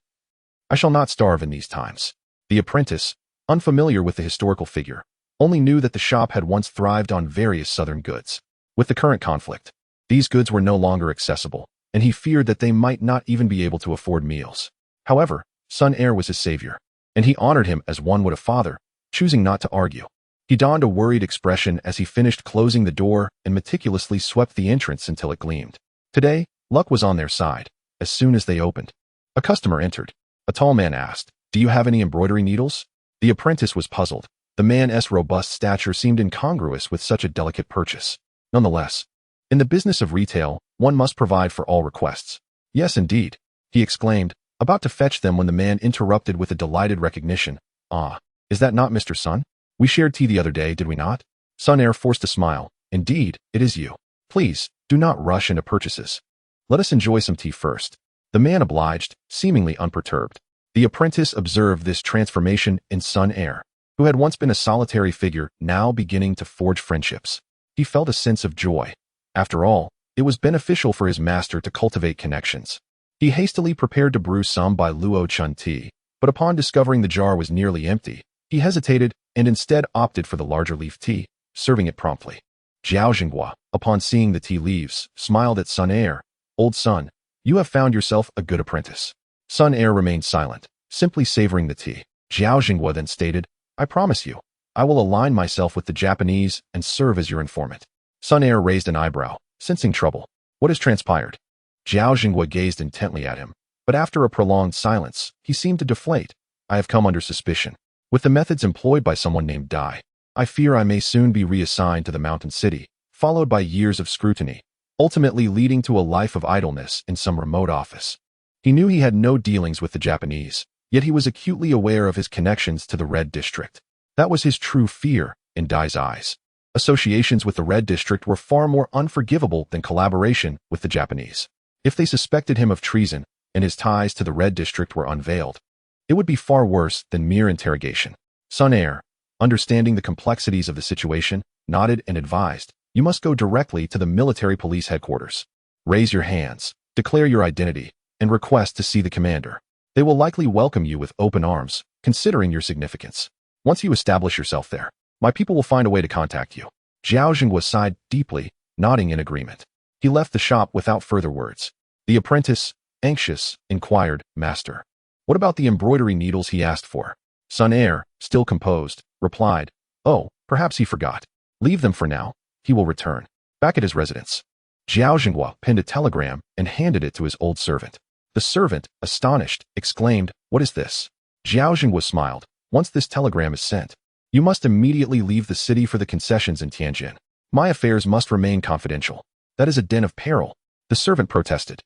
I shall not starve in these times." The apprentice, unfamiliar with the historical figure, only knew that the shop had once thrived on various southern goods. With the current conflict, these goods were no longer accessible, and he feared that they might not even be able to afford meals. However, Sun Air was his savior, and he honored him as one would a father, choosing not to argue. He donned a worried expression as he finished closing the door and meticulously swept the entrance until it gleamed. Today, luck was on their side. As soon as they opened, a customer entered. A tall man asked, "Do you have any embroidery needles?" The apprentice was puzzled. The man's robust stature seemed incongruous with such a delicate purchase. Nonetheless, in the business of retail, one must provide for all requests. "Yes, indeed," he exclaimed, about to fetch them when the man interrupted with a delighted recognition. "Ah, is that not Mr. Sun? We shared tea the other day, did we not?" Sun Air forced a smile. "Indeed, it is you. Please, do not rush into purchases. Let us enjoy some tea first." The man obliged, seemingly unperturbed. The apprentice observed this transformation in Sun Air, who had once been a solitary figure, now beginning to forge friendships. He felt a sense of joy. After all, it was beneficial for his master to cultivate connections. He hastily prepared to brew some by Luo Chun tea, but upon discovering the jar was nearly empty, he hesitated and instead opted for the larger leaf tea, serving it promptly. Zhao Jinghua, upon seeing the tea leaves, smiled at Sun Air. "Old Sun, you have found yourself a good apprentice." Sun Air remained silent, simply savoring the tea. Zhao Jinghua then stated, "I promise you, I will align myself with the Japanese and serve as your informant." Sun Air raised an eyebrow, sensing trouble. "What has transpired?" Zhao Jinghua gazed intently at him, but after a prolonged silence, he seemed to deflate. "I have come under suspicion, with the methods employed by someone named Dai. I fear I may soon be reassigned to the mountain city, followed by years of scrutiny, ultimately leading to a life of idleness in some remote office." He knew he had no dealings with the Japanese, yet he was acutely aware of his connections to the Red District. That was his true fear, in Dai's eyes. Associations with the Red District were far more unforgivable than collaboration with the Japanese. If they suspected him of treason, and his ties to the Red District were unveiled, it would be far worse than mere interrogation. Sun Air, understanding the complexities of the situation, nodded and advised, "You must go directly to the military police headquarters. Raise your hands, declare your identity, and request to see the commander. They will likely welcome you with open arms, considering your significance. Once you establish yourself there, my people will find a way to contact you." Zhao Jinghua sighed deeply, nodding in agreement. He left the shop without further words. The apprentice, anxious, inquired, "Master, what about the embroidery needles he asked for?" Sun Air, still composed, replied, "Oh, perhaps he forgot. Leave them for now. He will return." Back at his residence, Zhao Jinghua pinned a telegram and handed it to his old servant. The servant, astonished, exclaimed, "What is this?" Zhao Jinghua smiled. "Once this telegram is sent, you must immediately leave the city for the concessions in Tianjin. My affairs must remain confidential. That is a den of peril." The servant protested.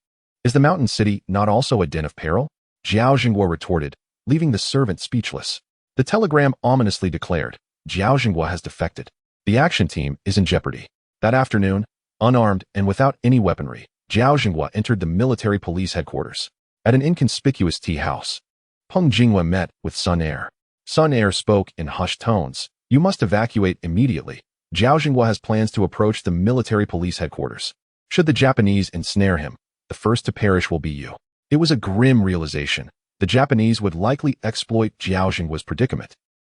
"Is the mountain city not also a den of peril?" Zhao Jinghua retorted, leaving the servant speechless. The telegram ominously declared, "Zhao Jinghua has defected. The action team is in jeopardy." That afternoon, unarmed and without any weaponry, Zhao Jinghua entered the military police headquarters. At an inconspicuous tea house, Peng Jinghua met with Sun Air. Sun Air spoke in hushed tones. "You must evacuate immediately. Zhao Jinghua has plans to approach the military police headquarters. Should the Japanese ensnare him, the first to perish will be you." It was a grim realization. The Japanese would likely exploit Zhao Jinghua's predicament,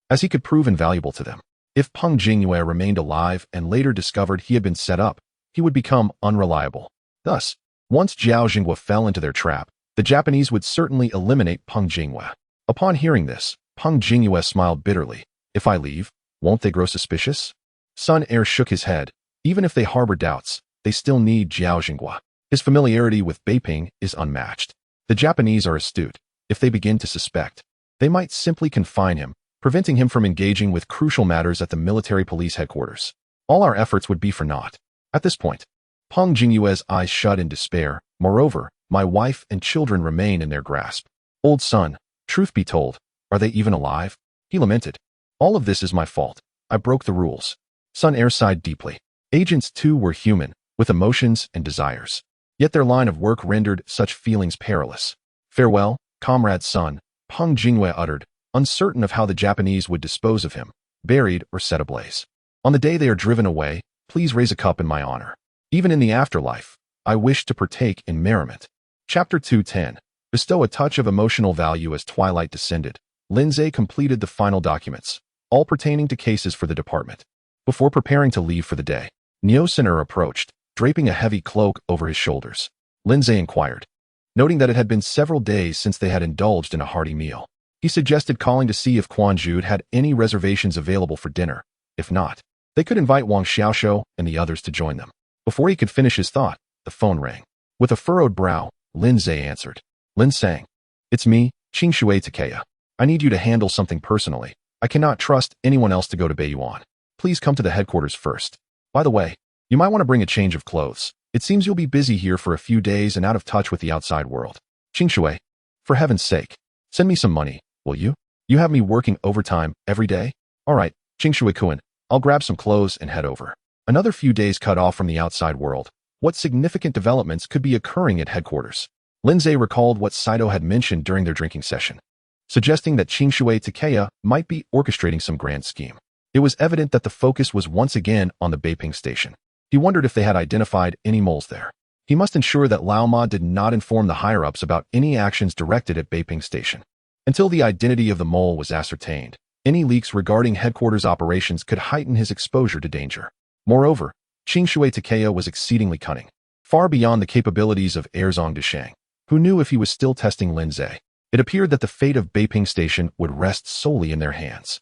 as he could prove invaluable to them. If Peng Jinghua remained alive and later discovered he had been set up, he would become unreliable. Thus, once Zhao Jinghua fell into their trap, the Japanese would certainly eliminate Peng Jinghua. Upon hearing this, Peng Jinghua smiled bitterly. "If I leave, won't they grow suspicious?" Sun Air shook his head. "Even if they harbor doubts, they still need Zhao Jinghua. His familiarity with Beiping is unmatched. The Japanese are astute. If they begin to suspect, they might simply confine him, preventing him from engaging with crucial matters at the military police headquarters. All our efforts would be for naught." At this point, Peng Jinghua's eyes shut in despair. "Moreover, my wife and children remain in their grasp. Old son, truth be told, are they even alive?" He lamented. "All of this is my fault. I broke the rules." Sun Air sighed deeply. Agents too were human, with emotions and desires. Yet their line of work rendered such feelings perilous. "Farewell, comrade Sun," Peng Jinghua uttered, uncertain of how the Japanese would dispose of him, buried or set ablaze. "On the day they are driven away, please raise a cup in my honor. Even in the afterlife, I wish to partake in merriment." Chapter 210. Bestow a touch of emotional value. As twilight descended, Lindsay completed the final documents, all pertaining to cases for the department. Before preparing to leave for the day, Neo-Sinner approached, draping a heavy cloak over his shoulders. Lindsay inquired, noting that it had been several days since they had indulged in a hearty meal. He suggested calling to see if Quan Jude had any reservations available for dinner. If not, they could invite Wang Xiaoshou and the others to join them. Before he could finish his thought, the phone rang. With a furrowed brow, Lindsay answered. Lin sang. "It's me, Qingshui Takea. I need you to handle something personally. I cannot trust anyone else to go to Beiyuan. Please come to the headquarters first. By the way, you might want to bring a change of clothes. It seems you'll be busy here for a few days and out of touch with the outside world. Qingshui, for heaven's sake, send me some money, will you? You have me working overtime every day? All right, Qingshui-kun, I'll grab some clothes and head over." Another few days cut off from the outside world. What significant developments could be occurring at headquarters? Lindsay recalled what Saito had mentioned during their drinking session, suggesting that Qingshui Takea might be orchestrating some grand scheme. It was evident that the focus was once again on the Beiping Station. He wondered if they had identified any moles there. He must ensure that Lao Ma did not inform the higher-ups about any actions directed at Beiping Station. Until the identity of the mole was ascertained, any leaks regarding headquarters operations could heighten his exposure to danger. Moreover, Qingshui Takea was exceedingly cunning, far beyond the capabilities of Erzong Deshang, who knew if he was still testing Lindsay, it appeared that the fate of Beiping Station would rest solely in their hands.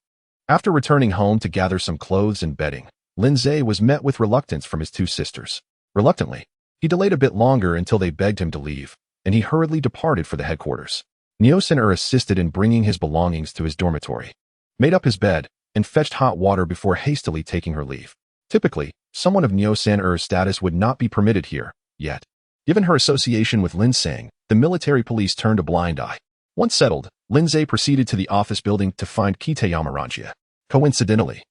After returning home to gather some clothes and bedding, Lindsay was met with reluctance from his two sisters. Reluctantly, he delayed a bit longer until they begged him to leave, and he hurriedly departed for the headquarters. Neo-Sinner assisted in bringing his belongings to his dormitory, made up his bed, and fetched hot water before hastily taking her leave. Typically, someone of Neo-Sinner's status would not be permitted here, yet, given her association with Lin Sang, the military police turned a blind eye. Once settled, Lindsay proceeded to the office building to find Kitayama Ranjia. Coincidentally,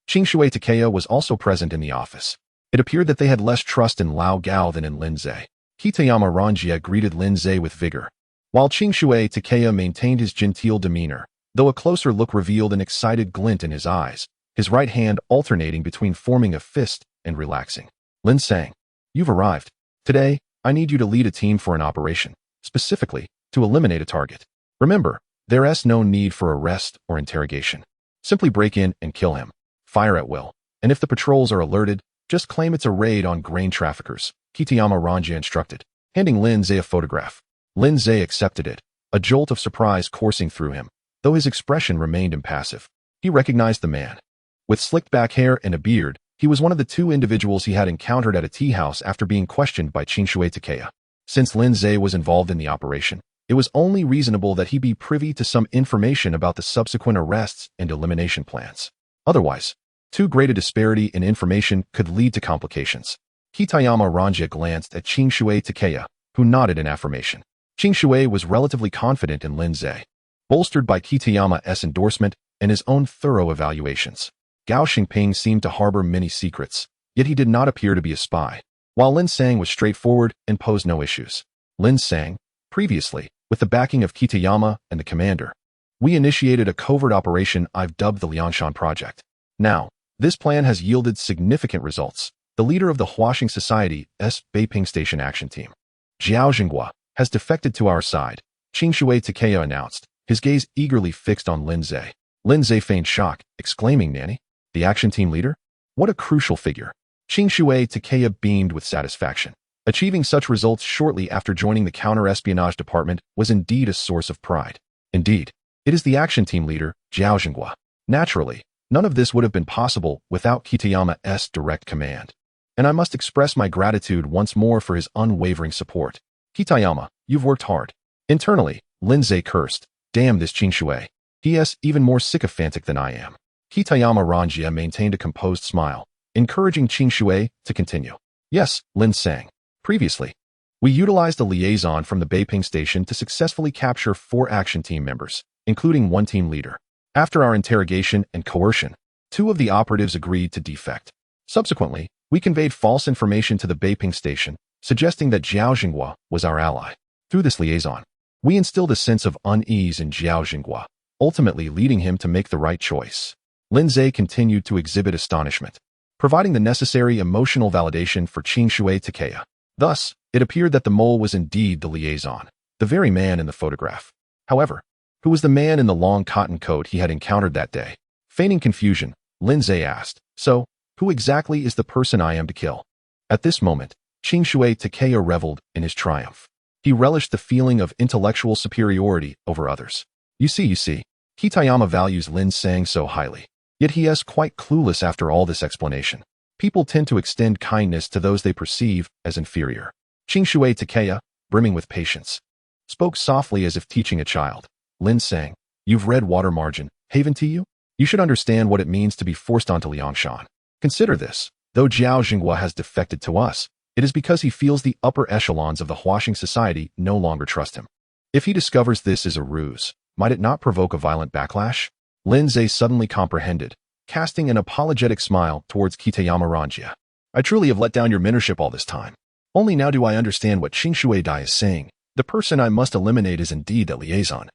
Qingshui Takea was also present in the office. It appeared that they had less trust in Lao Gao than in Lindsay. Kitayama Ranjia greeted Lindsay with vigor, while Qingshui Takea maintained his genteel demeanor, though a closer look revealed an excited glint in his eyes, his right hand alternating between forming a fist and relaxing. Lin sang, "You've arrived. Today, I need you to lead a team for an operation, specifically, to eliminate a target. Remember, there's no need for arrest or interrogation. Simply break in and kill him. Fire at will. And if the patrols are alerted, just claim it's a raid on grain traffickers," Kitayama Ranjia instructed, handing Lindsay a photograph. Lindsay accepted it, a jolt of surprise coursing through him, though his expression remained impassive. He recognized the man. With slicked back hair and a beard, He was one of the two individuals he had encountered at a tea house after being questioned by Qingshui Takaya. Since Lin Zhe was involved in the operation, it was only reasonable that he be privy to some information about the subsequent arrests and elimination plans. Otherwise, too great a disparity in information could lead to complications. Kitayama Ranjia glanced at Qingshui Takaya, who nodded in affirmation. Qingshui was relatively confident in Lin Zhe, bolstered by Kitayama's endorsement and his own thorough evaluations. Gao Xingping seemed to harbor many secrets, yet he did not appear to be a spy, while Lin Sang was straightforward and posed no issues. Lin Sang, previously, with the backing of Kitayama and the commander, we initiated a covert operation I've dubbed the Liangshan Project. Now, this plan has yielded significant results. The leader of the Huaxing Society's Beiping Station action team, Jiao Jinghua, has defected to our side, Qingshui Takaya announced, his gaze eagerly fixed on Lin Zhe. Lin Zhe feigned shock, exclaiming, "Nanny? The action team leader? What a crucial figure." Qingshui Takaya beamed with satisfaction. Achieving such results shortly after joining the counter-espionage department was indeed a source of pride. Indeed, it is the action team leader, Jiao Jinghua. Naturally, none of this would have been possible without Kitayama's direct command. And I must express my gratitude once more for his unwavering support. Kitayama, you've worked hard. Internally, Lin Zhe cursed, "Damn this Qingshui. He is even more sycophantic than I am." Kitayama Ranjia maintained a composed smile, encouraging Qingshui to continue. "Yes, Lin Sang. Previously, we utilized a liaison from the Beiping Station to successfully capture 4 action team members, including 1 team leader. After our interrogation and coercion, 2 of the operatives agreed to defect. Subsequently, we conveyed false information to the Beiping Station, suggesting that Jiao Jinghua was our ally. Through this liaison, we instilled a sense of unease in Jiao Jinghua, ultimately leading him to make the right choice." Lin Zhe continued to exhibit astonishment, providing the necessary emotional validation for Qingshui Takaya. Thus, it appeared that the mole was indeed the liaison, the very man in the photograph. However, who was the man in the long cotton coat he had encountered that day? Feigning confusion, Lin Zhe asked, "So, who exactly is the person I am to kill?" At this moment, Qingshui Takaya reveled in his triumph. He relished the feeling of intellectual superiority over others. You see, Kitayama values Lin Sang so highly. Yet he is quite clueless after all this explanation. People tend to extend kindness to those they perceive as inferior. Qingshui Takaya, brimming with patience, spoke softly as if teaching a child. "Lin Sang, you've read Water Margin, Haven to you? You should understand what it means to be forced onto Liangshan. Consider this, though Jiao Jinghua has defected to us, it is because he feels the upper echelons of the Huaxing Society no longer trust him. If he discovers this is a ruse, might it not provoke a violent backlash?" Lin Zhe suddenly comprehended, casting an apologetic smile towards Kitayama Ranjia. "I truly have let down your mentorship all this time. Only now do I understand what Qingshui Dai is saying. The person I must eliminate is indeed the liaison."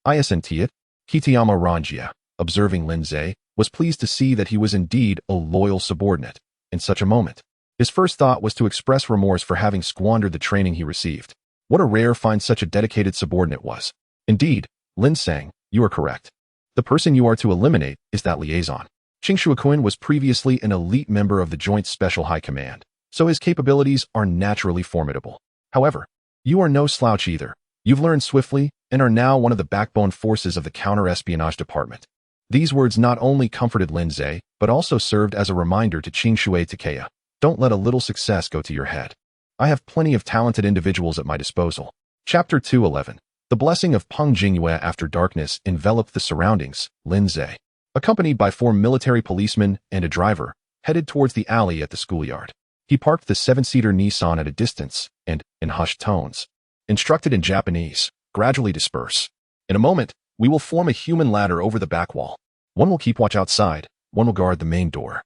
"Isn't it?" Kitayama Ranjia, observing Lin Zhe, was pleased to see that he was indeed a loyal subordinate. In such a moment, his first thought was to express remorse for having squandered the training he received. What a rare find such a dedicated subordinate was. "Indeed, Lin Sang, you are correct. The person you are to eliminate is that liaison. Qingshui was previously an elite member of the Joint Special High Command, so his capabilities are naturally formidable. However, you are no slouch either. You've learned swiftly and are now one of the backbone forces of the counter-espionage department." These words not only comforted Lin Zhe, but also served as a reminder to Qingshui Takaya. Don't let a little success go to your head. I have plenty of talented individuals at my disposal. Chapter 211. The blessing of Peng Jingyue. After darkness enveloped the surroundings, Lin Zhe, accompanied by 4 military policemen and a driver, headed towards the alley at the schoolyard. He parked the 7-seater Nissan at a distance and, in hushed tones, instructed in Japanese, "Gradually disperse. In a moment, we will form a human ladder over the back wall. One will keep watch outside, one will guard the main door.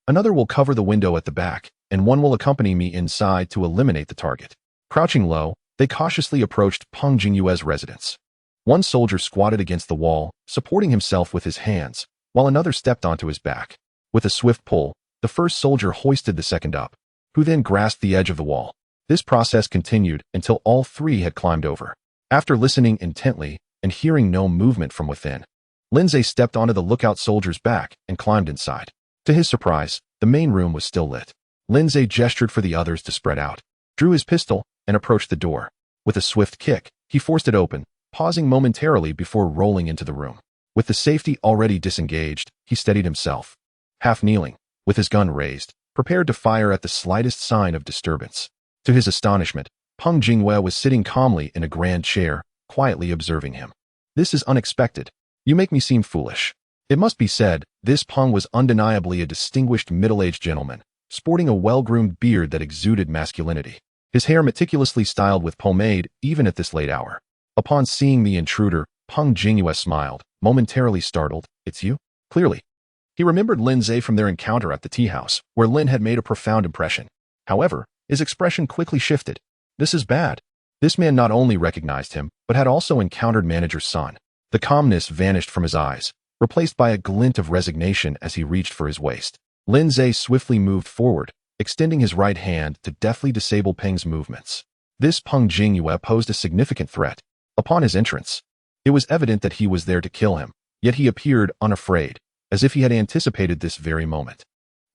Another will cover the window at the back, and one will accompany me inside to eliminate the target." Crouching low, they cautiously approached Peng Jingyue's residence. One soldier squatted against the wall, supporting himself with his hands, while another stepped onto his back. With a swift pull, the first soldier hoisted the second up, who then grasped the edge of the wall. This process continued until all 3 had climbed over. After listening intently and hearing no movement from within, Lin Zhe stepped onto the lookout soldier's back and climbed inside. To his surprise, the main room was still lit. Lin Zhe gestured for the others to spread out, drew his pistol, and approached the door. With a swift kick, he forced it open, pausing momentarily before rolling into the room. With the safety already disengaged, he steadied himself. Half kneeling, with his gun raised, prepared to fire at the slightest sign of disturbance. To his astonishment, Peng Jingyue was sitting calmly in a grand chair, quietly observing him. "This is unexpected. You make me seem foolish." It must be said, this Peng was undeniably a distinguished middle-aged gentleman, sporting a well-groomed beard that exuded masculinity. His hair meticulously styled with pomade, even at this late hour. Upon seeing the intruder, Peng Jingyue smiled, momentarily startled. "It's you?" Clearly, he remembered Lin Zhe from their encounter at the tea house, where Lin had made a profound impression. However, his expression quickly shifted. This is bad. This man not only recognized him, but had also encountered manager's son. The calmness vanished from his eyes, replaced by a glint of resignation as he reached for his waist. Lin Zhe swiftly moved forward, extending his right hand to deftly disable Peng's movements. This Peng Jingyue posed a significant threat. Upon his entrance, it was evident that he was there to kill him, yet he appeared unafraid, as if he had anticipated this very moment.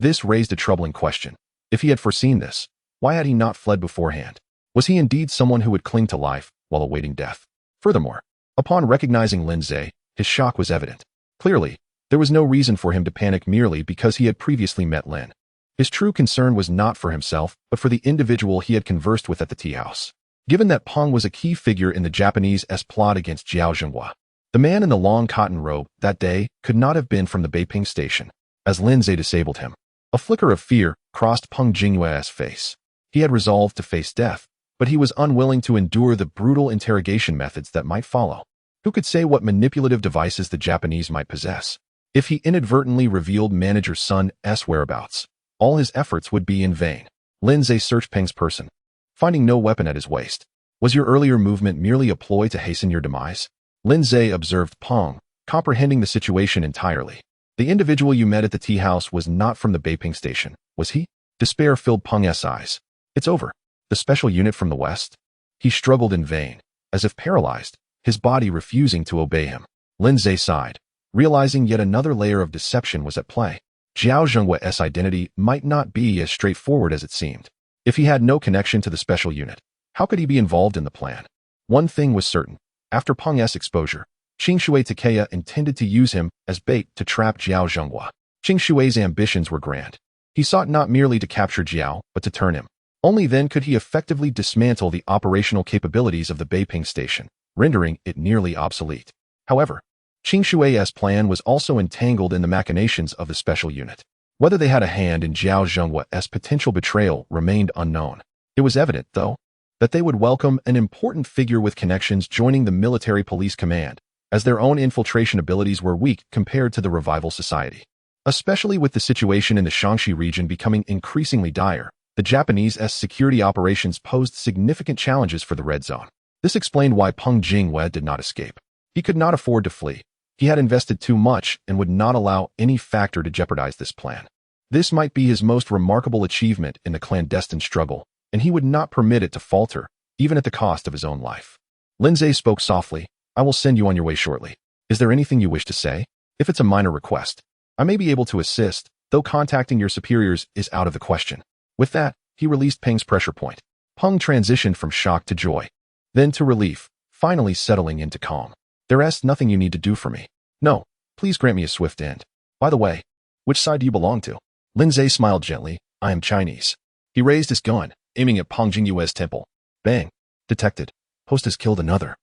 This raised a troubling question. If he had foreseen this, why had he not fled beforehand? Was he indeed someone who would cling to life while awaiting death? Furthermore, upon recognizing Lin Zhe, his shock was evident. Clearly, there was no reason for him to panic merely because he had previously met Lin. His true concern was not for himself, but for the individual he had conversed with at the tea house. Given that Peng was a key figure in the Japanese-'s plot against Jiao Zhenghua, the man in the long cotton robe that day could not have been from the Beiping Station. As Lin Zhe disabled him, a flicker of fear crossed Peng Jingyue's face. He had resolved to face death, but he was unwilling to endure the brutal interrogation methods that might follow. Who could say what manipulative devices the Japanese might possess? If he inadvertently revealed manager's son's whereabouts, all his efforts would be in vain. Lin Zhe searched Peng's person, finding no weapon at his waist. Was your earlier movement merely a ploy to hasten your demise? Lin Zhe observed Peng, comprehending the situation entirely. The individual you met at the tea house was not from the Beiping Station, was he? Despair filled Peng's eyes. It's over. The special unit from the west? He struggled in vain, as if paralyzed, his body refusing to obey him. Lin Zhe sighed, realizing yet another layer of deception was at play. Jiao Zhenghua's identity might not be as straightforward as it seemed. If he had no connection to the special unit, how could he be involved in the plan? One thing was certain. After Peng's exposure, Qingshui Takeya intended to use him as bait to trap Jiao Zhenghua. Qingshui's ambitions were grand. He sought not merely to capture Jiao, but to turn him. Only then could he effectively dismantle the operational capabilities of the Beiping Station, rendering it nearly obsolete. However, Qingshui's plan was also entangled in the machinations of the special unit. Whether they had a hand in Jiao Zhenghua's potential betrayal remained unknown. It was evident, though, that they would welcome an important figure with connections joining the military police command, as their own infiltration abilities were weak compared to the Revival Society. Especially with the situation in the Shaanxi region becoming increasingly dire, the Japanese's security operations posed significant challenges for the Red Zone. This explained why Peng Jingyue did not escape. He could not afford to flee. He had invested too much and would not allow any factor to jeopardize this plan. This might be his most remarkable achievement in the clandestine struggle, and he would not permit it to falter, even at the cost of his own life. Lin Zhe spoke softly. I will send you on your way shortly. Is there anything you wish to say? If it's a minor request, I may be able to assist, though contacting your superiors is out of the question. With that, he released Peng's pressure point. Peng transitioned from shock to joy, then to relief, finally settling into calm. There's nothing you need to do for me. No, please grant me a swift end. By the way, which side do you belong to? Lin Zhe smiled gently. I am Chinese. He raised his gun, aiming at Peng Jingyue's temple. Bang. Detected. Host has killed another.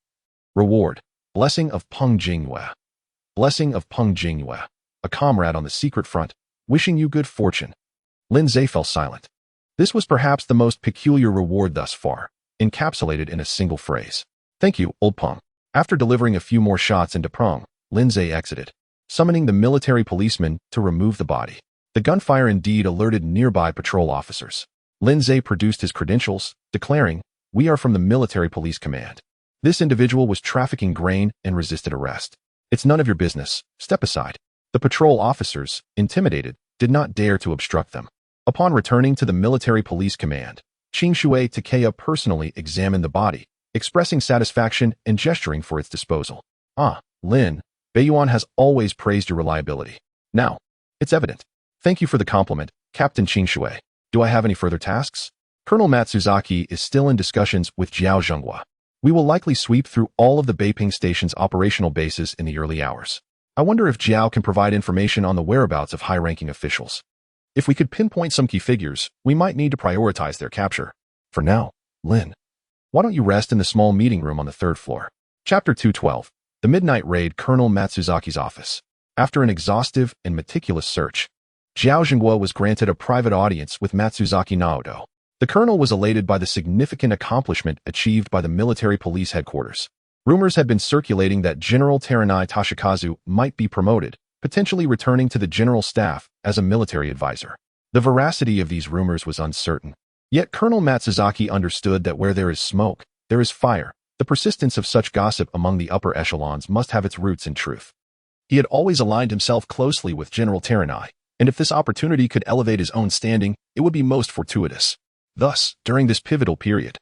Reward. Blessing of Peng Jingyue. Blessing of Peng Jingyue. A comrade on the secret front, wishing you good fortune. Lin Zhe fell silent. This was perhaps the most peculiar reward thus far, encapsulated in a single phrase. Thank you, old Peng. After delivering a few more shots into Peng, Lin Zhe exited, summoning the military policeman to remove the body. The gunfire indeed alerted nearby patrol officers. Lin Zhe produced his credentials, declaring, "We are from the military police command." This individual was trafficking grain and resisted arrest. It's none of your business. Step aside. The patrol officers, intimidated, did not dare to obstruct them. Upon returning to the military police command, Qingshui Takeya personally examined the body, expressing satisfaction and gesturing for its disposal. Ah, Lin, Beiyuan has always praised your reliability. Now, it's evident. Thank you for the compliment, Captain Qingshui. Do I have any further tasks? Colonel Matsuzaki is still in discussions with Jiao Zhenghua. We will likely sweep through all of the Beiping Station's operational bases in the early hours. I wonder if Jiao can provide information on the whereabouts of high-ranking officials. If we could pinpoint some key figures, we might need to prioritize their capture. For now, Lin, why don't you rest in the small meeting room on the third floor? Chapter 212. The Midnight Raid. Colonel Matsuzaki's office. After an exhaustive and meticulous search, Zhao Jinghua was granted a private audience with Matsuzaki Naoto. The colonel was elated by the significant accomplishment achieved by the military police headquarters. Rumors had been circulating that General Teranai Toshikazu might be promoted, potentially returning to the general staff as a military advisor. The veracity of these rumors was uncertain. Yet Colonel Matsuzaki understood that where there is smoke, there is fire. The persistence of such gossip among the upper echelons must have its roots in truth. He had always aligned himself closely with General Teranai, and if this opportunity could elevate his own standing, it would be most fortuitous. Thus, during this pivotal period,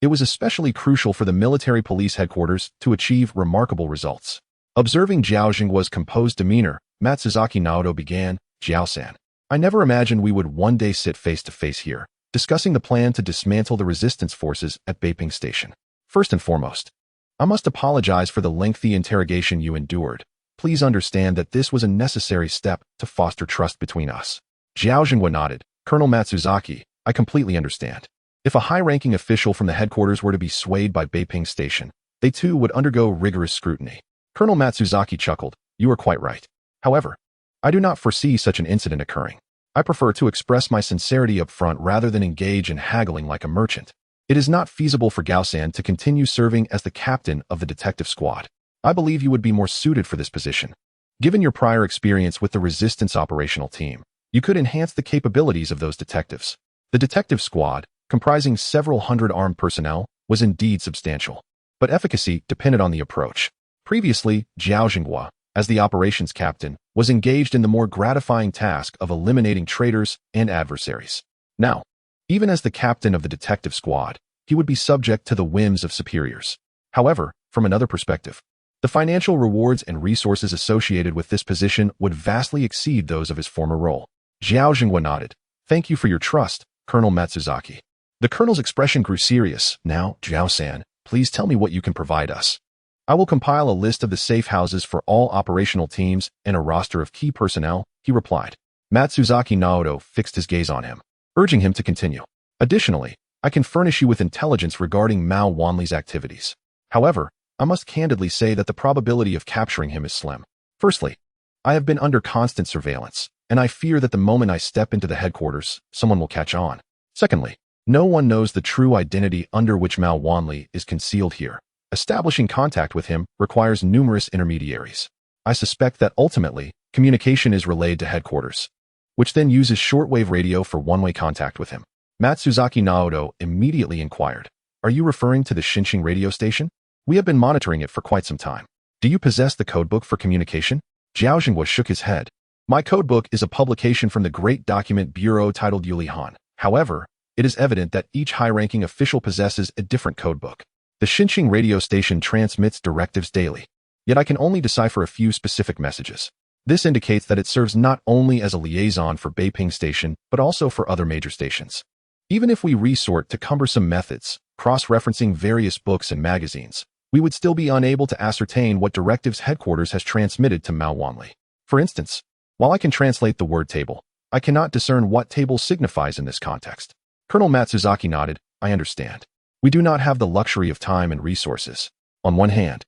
it was especially crucial for the military police headquarters to achieve remarkable results. Observing Zhao Jinghua's composed demeanor, Matsuzaki Naoto began, "Zhao-san, I never imagined we would one day sit face to face here, discussing the plan to dismantle the resistance forces at Beiping Station. First and foremost, I must apologize for the lengthy interrogation you endured. Please understand that this was a necessary step to foster trust between us." Zhao Jinghua nodded. "Colonel Matsuzaki, I completely understand. If a high-ranking official from the headquarters were to be swayed by Beiping Station, they too would undergo rigorous scrutiny." Colonel Matsuzaki chuckled. "You are quite right. However, I do not foresee such an incident occurring. I prefer to express my sincerity up front rather than engage in haggling like a merchant. It is not feasible for Gao-san to continue serving as the captain of the detective squad. I believe you would be more suited for this position. Given your prior experience with the resistance operational team, you could enhance the capabilities of those detectives." The detective squad, comprising several hundred armed personnel, was indeed substantial, but efficacy depended on the approach. Previously, Zhao Jinghua, as the operations captain, was engaged in the more gratifying task of eliminating traitors and adversaries. Now, even as the captain of the detective squad, he would be subject to the whims of superiors. However, from another perspective, the financial rewards and resources associated with this position would vastly exceed those of his former role. Zhao Jinghua nodded. "Thank you for your trust, Colonel Matsuzaki." The colonel's expression grew serious. "Now, Zhao-san, please tell me what you can provide us." "I will compile a list of the safe houses for all operational teams and a roster of key personnel," he replied. Matsuzaki Naoto fixed his gaze on him, urging him to continue. "Additionally, I can furnish you with intelligence regarding Mao Wanli's activities. However, I must candidly say that the probability of capturing him is slim. Firstly, I have been under constant surveillance, and I fear that the moment I step into the headquarters, someone will catch on. Secondly, no one knows the true identity under which Mao Wanli is concealed here. Establishing contact with him requires numerous intermediaries. I suspect that ultimately, communication is relayed to headquarters, which then uses shortwave radio for one-way contact with him." Matsuzaki Naoto immediately inquired, "Are you referring to the Shinching radio station? We have been monitoring it for quite some time. Do you possess the codebook for communication?" Zhao Jinghua shook his head. "My codebook is a publication from the Great Document Bureau titled Yulihan. However, it is evident that each high-ranking official possesses a different codebook. The Shinching radio station transmits directives daily, yet I can only decipher a few specific messages. This indicates that it serves not only as a liaison for Beiping Station, but also for other major stations. Even if we resort to cumbersome methods, cross-referencing various books and magazines, we would still be unable to ascertain what directives headquarters has transmitted to Mao Wanli. For instance, while I can translate the word table, I cannot discern what table signifies in this context." Colonel Matsuzaki nodded. "I understand. We do not have the luxury of time and resources. On one hand,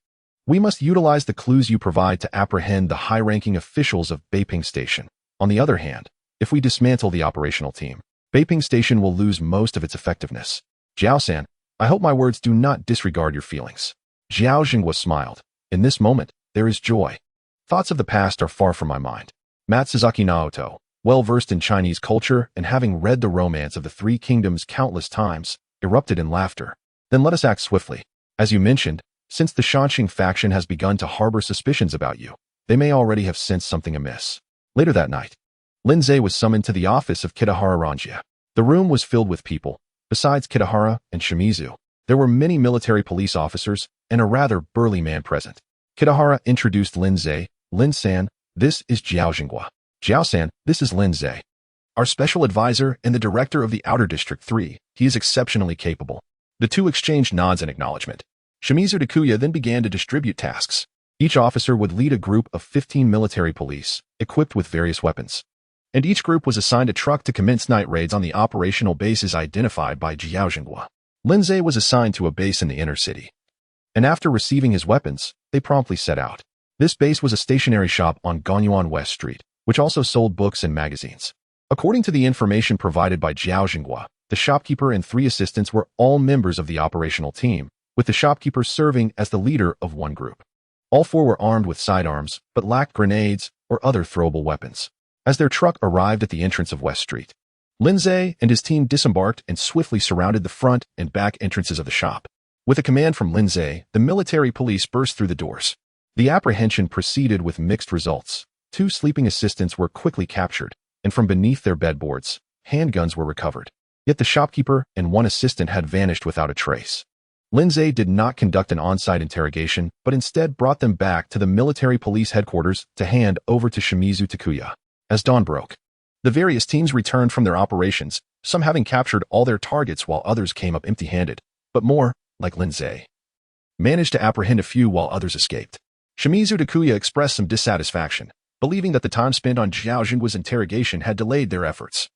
we must utilize the clues you provide to apprehend the high-ranking officials of Beiping Station. On the other hand, if we dismantle the operational team, Beiping Station will lose most of its effectiveness. Zhao-san, I hope my words do not disregard your feelings." Zhao Jinghua smiled. "In this moment, there is joy. Thoughts of the past are far from my mind." Matsuzaki Naoto, well-versed in Chinese culture and having read the romance of the Three Kingdoms countless times, erupted in laughter. "Then let us act swiftly. As you mentioned, since the Shanxing faction has begun to harbor suspicions about you, they may already have sensed something amiss." Later that night, Lin Zhe was summoned to the office of Kitahara Ranjia. The room was filled with people. Besides Kitahara and Shimizu, there were many military police officers and a rather burly man present. Kitahara introduced Lin Zhe. "Lin-san, this is Zhao Jinghua. Zhao-san, this is Lin Zhe, our special advisor and the director of the Outer District 3. He is exceptionally capable." The two exchanged nods in acknowledgement. Shimizu Takuya then began to distribute tasks. Each officer would lead a group of 15 military police, equipped with various weapons. and each group was assigned a truck to commence night raids on the operational bases identified by Jiaojinghua. Lindsay was assigned to a base in the inner city, and after receiving his weapons, they promptly set out. This base was a stationery shop on Gonyuan West Street, which also sold books and magazines. According to the information provided by Jiaojinghua, the shopkeeper and 3 assistants were all members of the operational team, with the shopkeeper serving as the leader of one group. All 4 were armed with sidearms, but lacked grenades or other throwable weapons. As their truck arrived at the entrance of West Street, Lindsay and his team disembarked and swiftly surrounded the front and back entrances of the shop. With a command from Lindsay, the military police burst through the doors. The apprehension proceeded with mixed results. 2 sleeping assistants were quickly captured, and from beneath their bedboards, handguns were recovered. Yet the shopkeeper and 1 assistant had vanished without a trace. Lindsay did not conduct an on-site interrogation, but instead brought them back to the military police headquarters to hand over to Shimizu Takuya. As dawn broke, the various teams returned from their operations, some having captured all their targets while others came up empty-handed, but more, like Lindsay, managed to apprehend a few while others escaped. Shimizu Takuya expressed some dissatisfaction, believing that the time spent on Jiaojinghua's interrogation had delayed their efforts,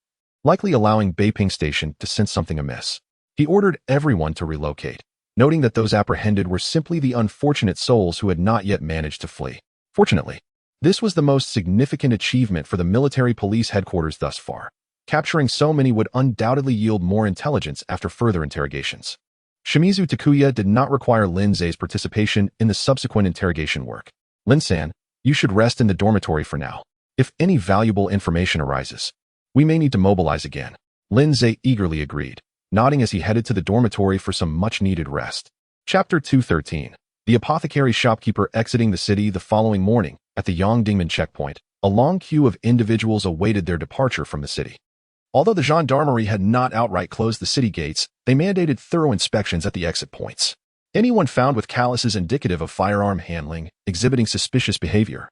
likely allowing Beiping Station to sense something amiss. He ordered everyone to relocate, noting that those apprehended were simply the unfortunate souls who had not yet managed to flee. Fortunately, this was the most significant achievement for the military police headquarters thus far. Capturing so many would undoubtedly yield more intelligence after further interrogations. Shimizu Takuya did not require Lindsay's participation in the subsequent interrogation work. Lin-san, you should rest in the dormitory for now. If any valuable information arises, we may need to mobilize again. Lindsay eagerly agreed, nodding as he headed to the dormitory for some much-needed rest. Chapter 213. The apothecary shopkeeper exiting the city the following morning. At the Yongdingmen checkpoint, a long queue of individuals awaited their departure from the city. Although the gendarmerie had not outright closed the city gates, they mandated thorough inspections at the exit points. Anyone found with calluses indicative of firearm handling, exhibiting suspicious behavior,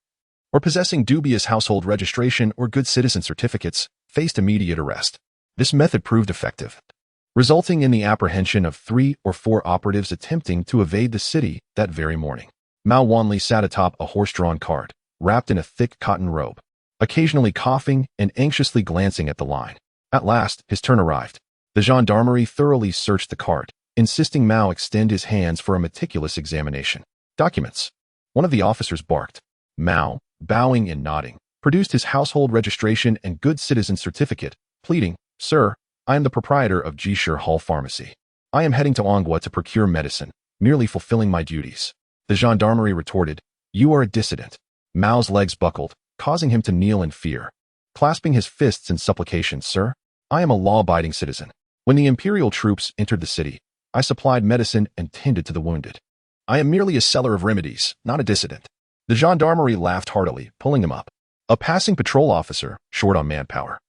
or possessing dubious household registration or good citizen certificates faced immediate arrest. This method proved effective, resulting in the apprehension of 3 or 4 operatives attempting to evade the city that very morning. Mao Wanli sat atop a horse-drawn cart, wrapped in a thick cotton robe, occasionally coughing and anxiously glancing at the line. At last, his turn arrived. The gendarmerie thoroughly searched the cart, insisting Mao extend his hands for a meticulous examination. Documents. One of the officers barked. Mao, bowing and nodding, produced his household registration and good citizen certificate, pleading, "Sir, I am the proprietor of Jishir Hall Pharmacy. I am heading to Ongwa to procure medicine, merely fulfilling my duties." The gendarmerie retorted, "You are a dissident." Mao's legs buckled, causing him to kneel in fear, clasping his fists in supplication. "Sir, I am a law-abiding citizen. When the imperial troops entered the city, I supplied medicine and tended to the wounded. I am merely a seller of remedies, not a dissident." The gendarmerie laughed heartily, pulling him up. A passing patrol officer, short on manpower,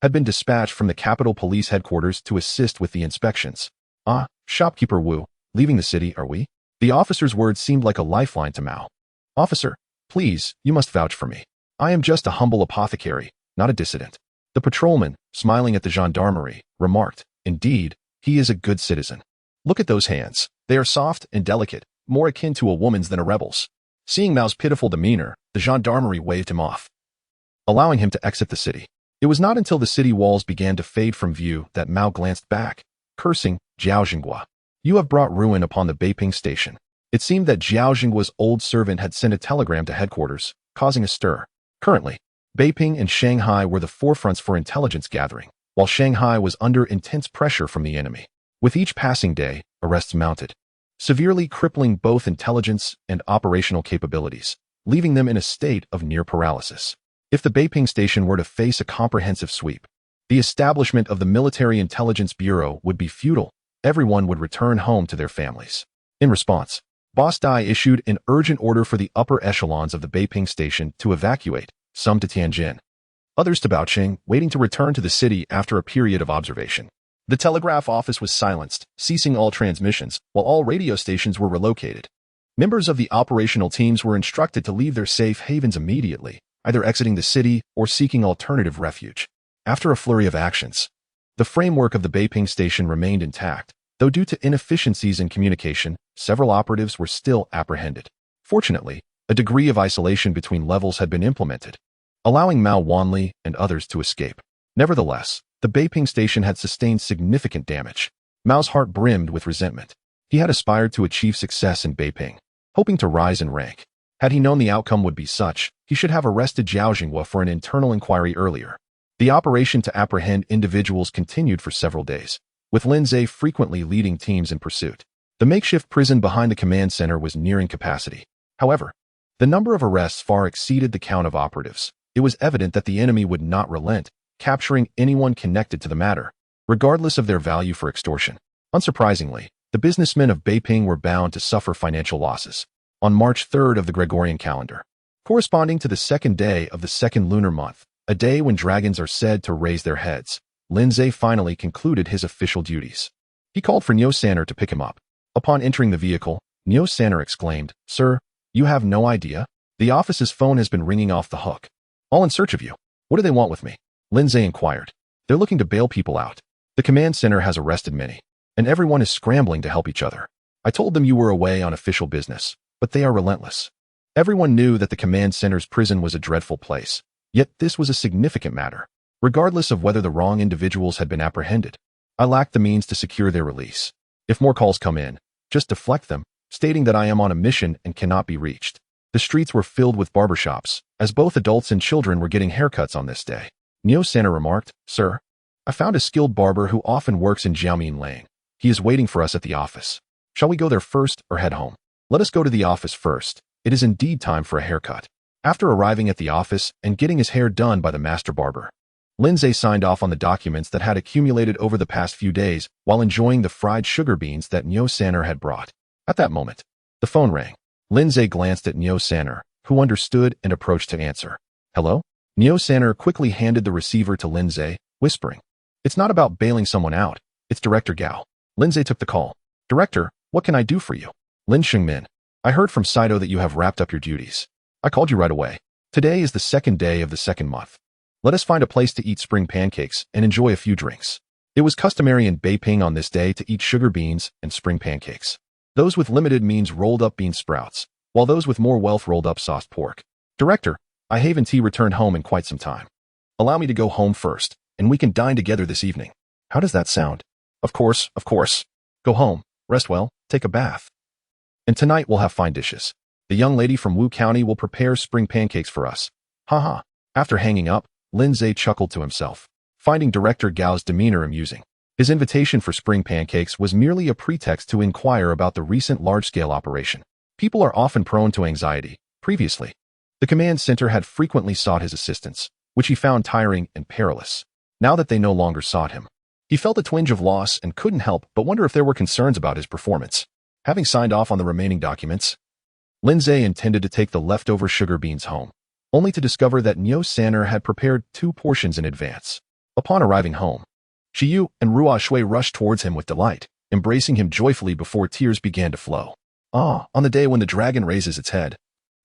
had been dispatched from the Capital Police Headquarters to assist with the inspections. "Ah, shopkeeper Wu, leaving the city, are we?" The officer's words seemed like a lifeline to Mao. "Officer, please, you must vouch for me. I am just a humble apothecary, not a dissident." The patrolman, smiling at the gendarmerie, remarked, "Indeed, he is a good citizen. Look at those hands. They are soft and delicate, more akin to a woman's than a rebel's." Seeing Mao's pitiful demeanor, the gendarmerie waved him off, allowing him to exit the city. It was not until the city walls began to fade from view that Mao glanced back, cursing, "Jiaojinghua, you have brought ruin upon the Beiping Station." It seemed that Jiaojinghua's old servant had sent a telegram to headquarters, causing a stir. Currently, Beiping and Shanghai were the forefronts for intelligence gathering, while Shanghai was under intense pressure from the enemy. With each passing day, arrests mounted, severely crippling both intelligence and operational capabilities, leaving them in a state of near paralysis. If the Beiping Station were to face a comprehensive sweep, the establishment of the Military Intelligence Bureau would be futile. Everyone would return home to their families. In response, Boss Dai issued an urgent order for the upper echelons of the Beiping Station to evacuate, some to Tianjin, others to Baocheng, waiting to return to the city after a period of observation. The telegraph office was silenced, ceasing all transmissions, while all radio stations were relocated. Members of the operational teams were instructed to leave their safe havens immediately, either exiting the city or seeking alternative refuge. After a flurry of actions, the framework of the Beiping Station remained intact, though due to inefficiencies in communication, several operatives were still apprehended. Fortunately, a degree of isolation between levels had been implemented, allowing Mao Wanli and others to escape. Nevertheless, the Beiping Station had sustained significant damage. Mao's heart brimmed with resentment. He had aspired to achieve success in Beiping, hoping to rise in rank. Had he known the outcome would be such, he should have arrested Zhao Jinghua for an internal inquiry earlier. The operation to apprehend individuals continued for several days, with Lin Zhe frequently leading teams in pursuit. The makeshift prison behind the command center was nearing capacity. However, the number of arrests far exceeded the count of operatives. It was evident that the enemy would not relent, capturing anyone connected to the matter, regardless of their value for extortion. Unsurprisingly, the businessmen of Beiping were bound to suffer financial losses. On March 3rd of the Gregorian calendar, corresponding to the second day of the second lunar month, a day when dragons are said to raise their heads, Lin Zhe finally concluded his official duties. He called for Niu Sanner to pick him up. Upon entering the vehicle, Niu Sanner exclaimed, "Sir, you have no idea? The office's phone has been ringing off the hook. All in search of you. What do they want with me?" Lin Zhe inquired. "They're looking to bail people out. The command center has arrested many, and everyone is scrambling to help each other. I told them you were away on official business, but they are relentless." Everyone knew that the command center's prison was a dreadful place, yet this was a significant matter. Regardless of whether the wrong individuals had been apprehended, I lacked the means to secure their release. If more calls come in, just deflect them, stating that I am on a mission and cannot be reached. The streets were filled with barbershops, as both adults and children were getting haircuts on this day. Niu Sanner remarked, "Sir, I found a skilled barber who often works in Jiaomin Lane. He is waiting for us at the office. Shall we go there first or head home?" "Let us go to the office first. It is indeed time for a haircut." After arriving at the office and getting his hair done by the master barber, Lin Zhe signed off on the documents that had accumulated over the past few days while enjoying the fried sugar beans that Niu Sanner had brought. At that moment, the phone rang. Lin Zhe glanced at Niu Sanner, who understood and approached to answer. "Hello?" Niu Sanner quickly handed the receiver to Lin Zhe, whispering, "It's not about bailing someone out. It's Director Gao." Lin Zhe took the call. "Director, what can I do for you?" "Lin Xingmin, I heard from Saito that you have wrapped up your duties. I called you right away. Today is the second day of the second month. Let us find a place to eat spring pancakes and enjoy a few drinks." It was customary in Beiping on this day to eat sugar beans and spring pancakes. Those with limited means rolled up bean sprouts, while those with more wealth rolled up sauced pork. "Director, I haven't returned home in quite some time. Allow me to go home first, and we can dine together this evening." "How does that sound?" Of course. Go home, rest well, take a bath. And tonight we'll have fine dishes. The young lady from Wu County will prepare spring pancakes for us." Haha. After hanging up, Lin Zhe chuckled to himself, finding Director Gao's demeanor amusing. His invitation for spring pancakes was merely a pretext to inquire about the recent large-scale operation. People are often prone to anxiety. Previously, the command center had frequently sought his assistance, which he found tiring and perilous. Now that they no longer sought him, he felt a twinge of loss and couldn't help but wonder if there were concerns about his performance. Having signed off on the remaining documents, Lin Zhe intended to take the leftover sugar beans home, only to discover that Niu Sanner had prepared 2 portions in advance. Upon arriving home, Qiyu and Ruo Shui rushed towards him with delight, embracing him joyfully before tears began to flow. On the day when the dragon raises its head,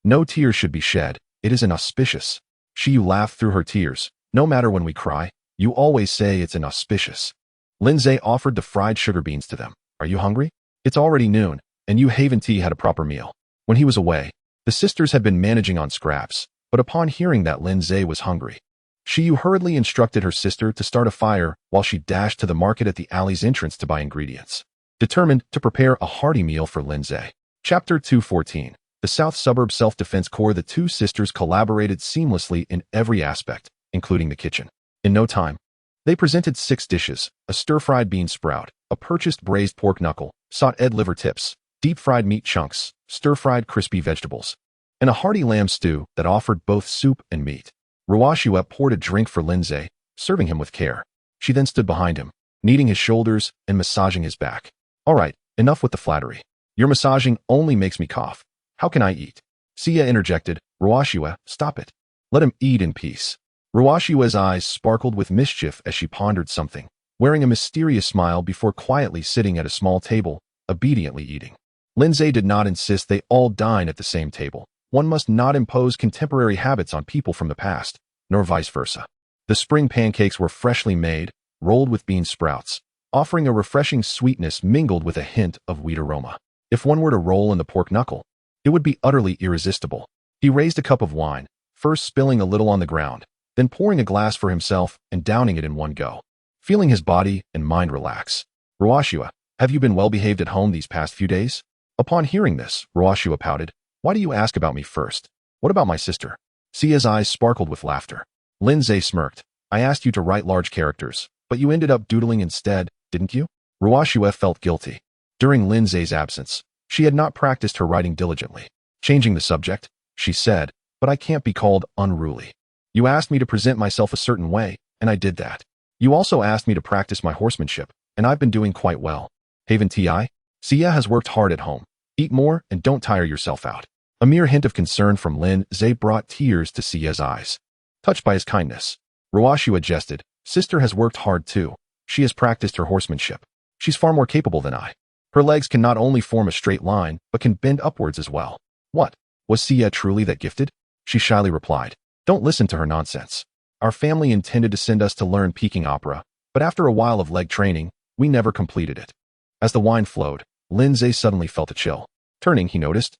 no tears should be shed. It is inauspicious. Qiyu laughed through her tears. "No matter when we cry, you always say it's inauspicious." Lin Zhe offered the fried sugar beans to them. "Are you hungry? It's already noon, and you haven't had a proper meal." When he was away, the sisters had been managing on scraps, but upon hearing that Lin Zhe was hungry, Qiyu hurriedly instructed her sister to start a fire while she dashed to the market at the alley's entrance to buy ingredients, determined to prepare a hearty meal for Lin Zhe. Chapter 214. The South Suburb Self-Defense Corps. The two sisters collaborated seamlessly in every aspect, including the kitchen. In no time, they presented 6 dishes: a stir-fried bean sprout, a purchased braised pork knuckle, sautéed liver tips, deep-fried meat chunks, stir-fried crispy vegetables, and a hearty lamb stew that offered both soup and meat. Ruo Shui poured a drink for Lin Zhe, serving him with care. She then stood behind him, kneading his shoulders and massaging his back. "All right, enough with the flattery. Your massaging only makes me cough. How can I eat?" Xia interjected. "Ruo Shui, stop it. Let him eat in peace." Ruo Shui's eyes sparkled with mischief as she pondered something, wearing a mysterious smile before quietly sitting at a small table, obediently eating. Lin Zhe did not insist they all dine at the same table. One must not impose contemporary habits on people from the past, nor vice versa. The spring pancakes were freshly made, rolled with bean sprouts, offering a refreshing sweetness mingled with a hint of wheat aroma. If one were to roll in the pork knuckle, it would be utterly irresistible. He raised a cup of wine, first spilling a little on the ground, then pouring a glass for himself and downing it in one go. Feeling his body and mind relax. Ruoshua, have you been well behaved at home these past few days? Upon hearing this, Ruoshua pouted. Why do you ask about me first? What about my sister? Sia's eyes sparkled with laughter. Lindsay smirked. I asked you to write large characters, but you ended up doodling instead, didn't you? Ruoshua felt guilty. During Lindsay's absence, she had not practiced her writing diligently. Changing the subject, she said, but I can't be called unruly. You asked me to present myself a certain way, and I did that. You also asked me to practice my horsemanship, and I've been doing quite well. Haven Ti? Sia has worked hard at home. Eat more and don't tire yourself out. A mere hint of concern from Lin Zhe brought tears to Sia's eyes. Touched by his kindness, Ruoshua jested, Sister has worked hard too. She has practiced her horsemanship. She's far more capable than I. Her legs can not only form a straight line, but can bend upwards as well. What? Was Sia truly that gifted? She shyly replied. Don't listen to her nonsense. Our family intended to send us to learn Peking opera, but after a while of leg training, we never completed it. As the wine flowed, Lindsay suddenly felt a chill. Turning, he noticed,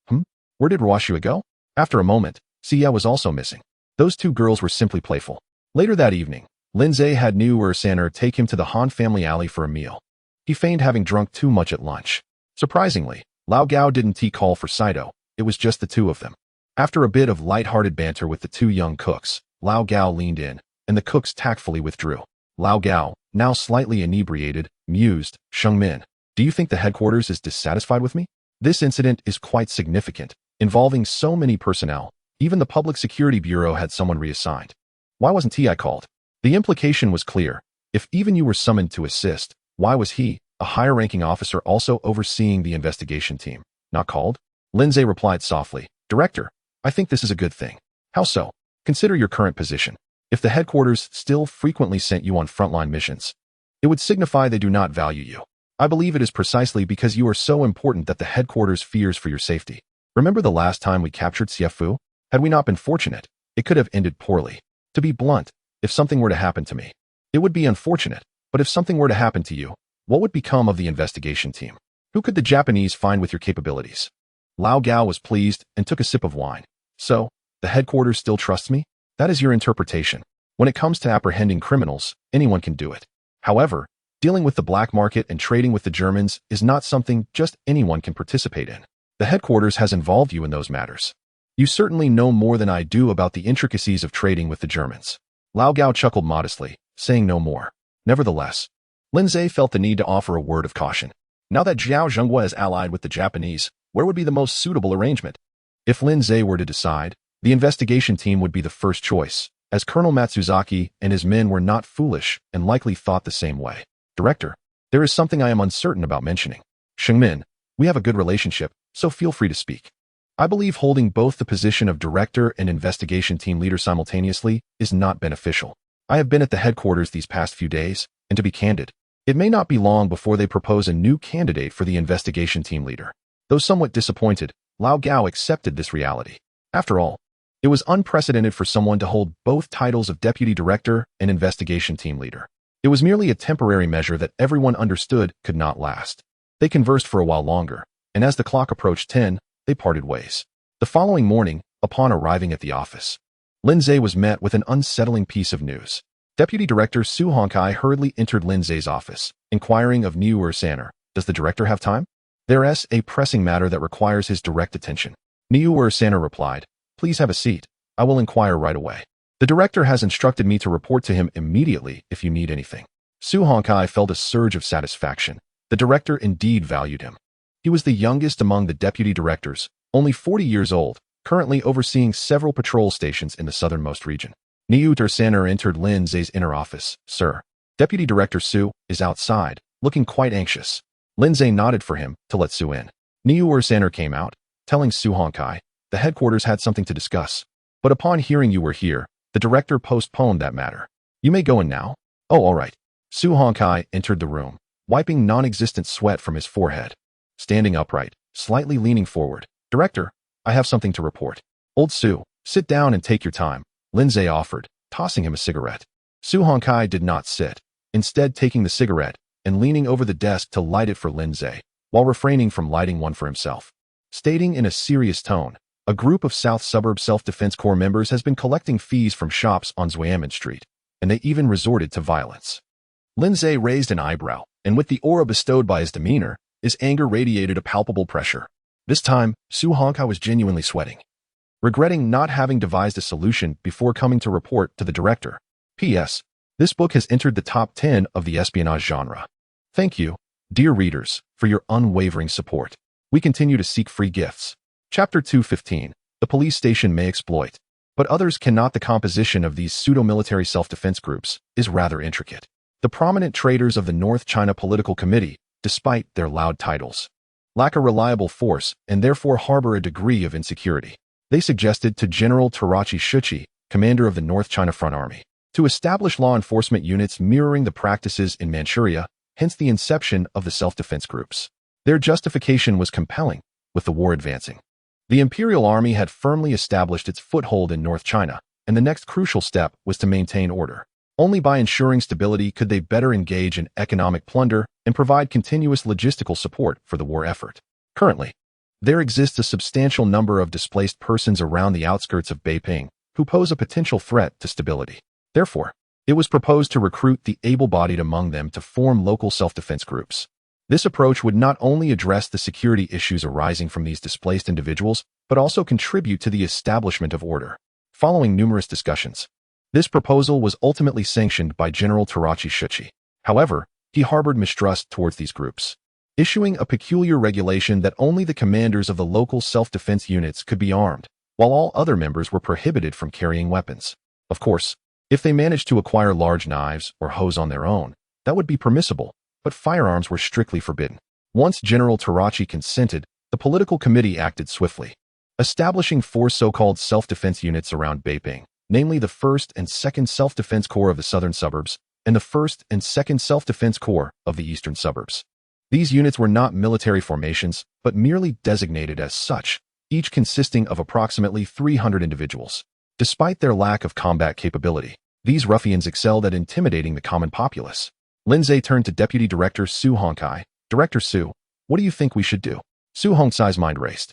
where did Ruoshua go? After a moment, Sia was also missing. Those two girls were simply playful. Later that evening, Lindsay had Niu Saner take him to the Han family alley for a meal. He feigned having drunk too much at lunch. Surprisingly, Lao Gao didn't call for Saito, it was just the two of them. After a bit of light-hearted banter with the two young cooks, Lao Gao leaned in, and the cooks tactfully withdrew. Lao Gao, now slightly inebriated, mused, Shengmin, do you think the headquarters is dissatisfied with me? This incident is quite significant, involving so many personnel. Even the Public Security Bureau had someone reassigned. Why wasn't Ti called? The implication was clear. If even you were summoned to assist, why was he, a higher-ranking officer also overseeing the investigation team, not called? Lindsay replied softly, Director, I think this is a good thing. How so? Consider your current position. If the headquarters still frequently sent you on frontline missions, it would signify they do not value you. I believe it is precisely because you are so important that the headquarters fears for your safety. Remember the last time we captured Xiefu? Had we not been fortunate, it could have ended poorly. To be blunt, if something were to happen to me, it would be unfortunate, but if something were to happen to you, what would become of the investigation team? Who could the Japanese find with your capabilities? Lao Gao was pleased and took a sip of wine. So, the headquarters still trusts me? That is your interpretation. When it comes to apprehending criminals, anyone can do it. However, dealing with the black market and trading with the Germans is not something just anyone can participate in. The headquarters has involved you in those matters. You certainly know more than I do about the intricacies of trading with the Germans. Lao Gao chuckled modestly, saying no more. Nevertheless, Lindsay felt the need to offer a word of caution. Now that Zhao Zhenghua is allied with the Japanese, where would be the most suitable arrangement? If Lindsay were to decide, the investigation team would be the first choice, as Colonel Matsuzaki and his men were not foolish and likely thought the same way. Director, there is something I am uncertain about mentioning. Shengmin, we have a good relationship, so feel free to speak. I believe holding both the position of director and investigation team leader simultaneously is not beneficial. I have been at the headquarters these past few days, and to be candid, it may not be long before they propose a new candidate for the investigation team leader. Though somewhat disappointed, Lao Gao accepted this reality. After all, it was unprecedented for someone to hold both titles of deputy director and investigation team leader. It was merely a temporary measure that everyone understood could not last. They conversed for a while longer, and as the clock approached 10, they parted ways. The following morning, upon arriving at the office, Lindsay was met with an unsettling piece of news. Deputy Director Su Honkai hurriedly entered Lindsay's office, inquiring of Niu Saner, does the director have time? There's a pressing matter that requires his direct attention. Niu Saner replied, please have a seat. I will inquire right away. The director has instructed me to report to him immediately if you need anything. Su Honkai felt a surge of satisfaction. The director indeed valued him. He was the youngest among the deputy directors, only 40 years old, currently overseeing several patrol stations in the southernmost region. Niu Saner entered Lindsay's inner office. Sir, Deputy Director Su is outside, looking quite anxious. Lindsay nodded for him to let Su in. Niu Saner came out, telling Su Honkai, the headquarters had something to discuss. But upon hearing you were here, the director postponed that matter. You may go in now. Oh, all right. Su Honkai entered the room, wiping non-existent sweat from his forehead. Standing upright, slightly leaning forward. Director, I have something to report. Old Su, sit down and take your time, Lindsay offered, tossing him a cigarette. Su Honkai did not sit, instead taking the cigarette and leaning over the desk to light it for Lindsay, while refraining from lighting one for himself. Stating in a serious tone, a group of South Suburb Self-Defense Corps members has been collecting fees from shops on Xuemin Street, and they even resorted to violence. Lindsay raised an eyebrow, and with the aura bestowed by his demeanor, his anger radiated a palpable pressure. This time, Su Hongkai was genuinely sweating, regretting not having devised a solution before coming to report to the director. P.S. This book has entered the top 10 of the espionage genre. Thank you, dear readers, for your unwavering support. We continue to seek free gifts. Chapter 215. The police station may exploit, but others cannot. The composition of these pseudo-military self-defense groups is rather intricate. The prominent traitors of the North China Political Committee, despite their loud titles, lack a reliable force and therefore harbor a degree of insecurity. They suggested to General Tarachi Shuchi, commander of the North China Front Army, to establish law enforcement units mirroring the practices in Manchuria, hence the inception of the self-defense groups. Their justification was compelling, with the war advancing. The Imperial Army had firmly established its foothold in North China, and the next crucial step was to maintain order. Only by ensuring stability could they better engage in economic plunder and provide continuous logistical support for the war effort. Currently, there exists a substantial number of displaced persons around the outskirts of Beiping who pose a potential threat to stability. Therefore, it was proposed to recruit the able-bodied among them to form local self-defense groups. This approach would not only address the security issues arising from these displaced individuals, but also contribute to the establishment of order. Following numerous discussions, this proposal was ultimately sanctioned by General Tarachi Shuchi. However, he harbored mistrust towards these groups, issuing a peculiar regulation that only the commanders of the local self-defense units could be armed, while all other members were prohibited from carrying weapons. Of course, if they managed to acquire large knives or hoes on their own, that would be permissible, but firearms were strictly forbidden. Once General Tarachi consented, the political committee acted swiftly, establishing 4 so-called self-defense units around Beiping, namely the 1st and 2nd Self-Defense Corps of the southern suburbs and the 1st and 2nd Self-Defense Corps of the eastern suburbs. These units were not military formations, but merely designated as such, each consisting of approximately 300 individuals. Despite their lack of combat capability, these ruffians excelled at intimidating the common populace. Lindsay turned to Deputy Director Su Hongkai. Director Su, what do you think we should do? Su Hongkai's mind raced,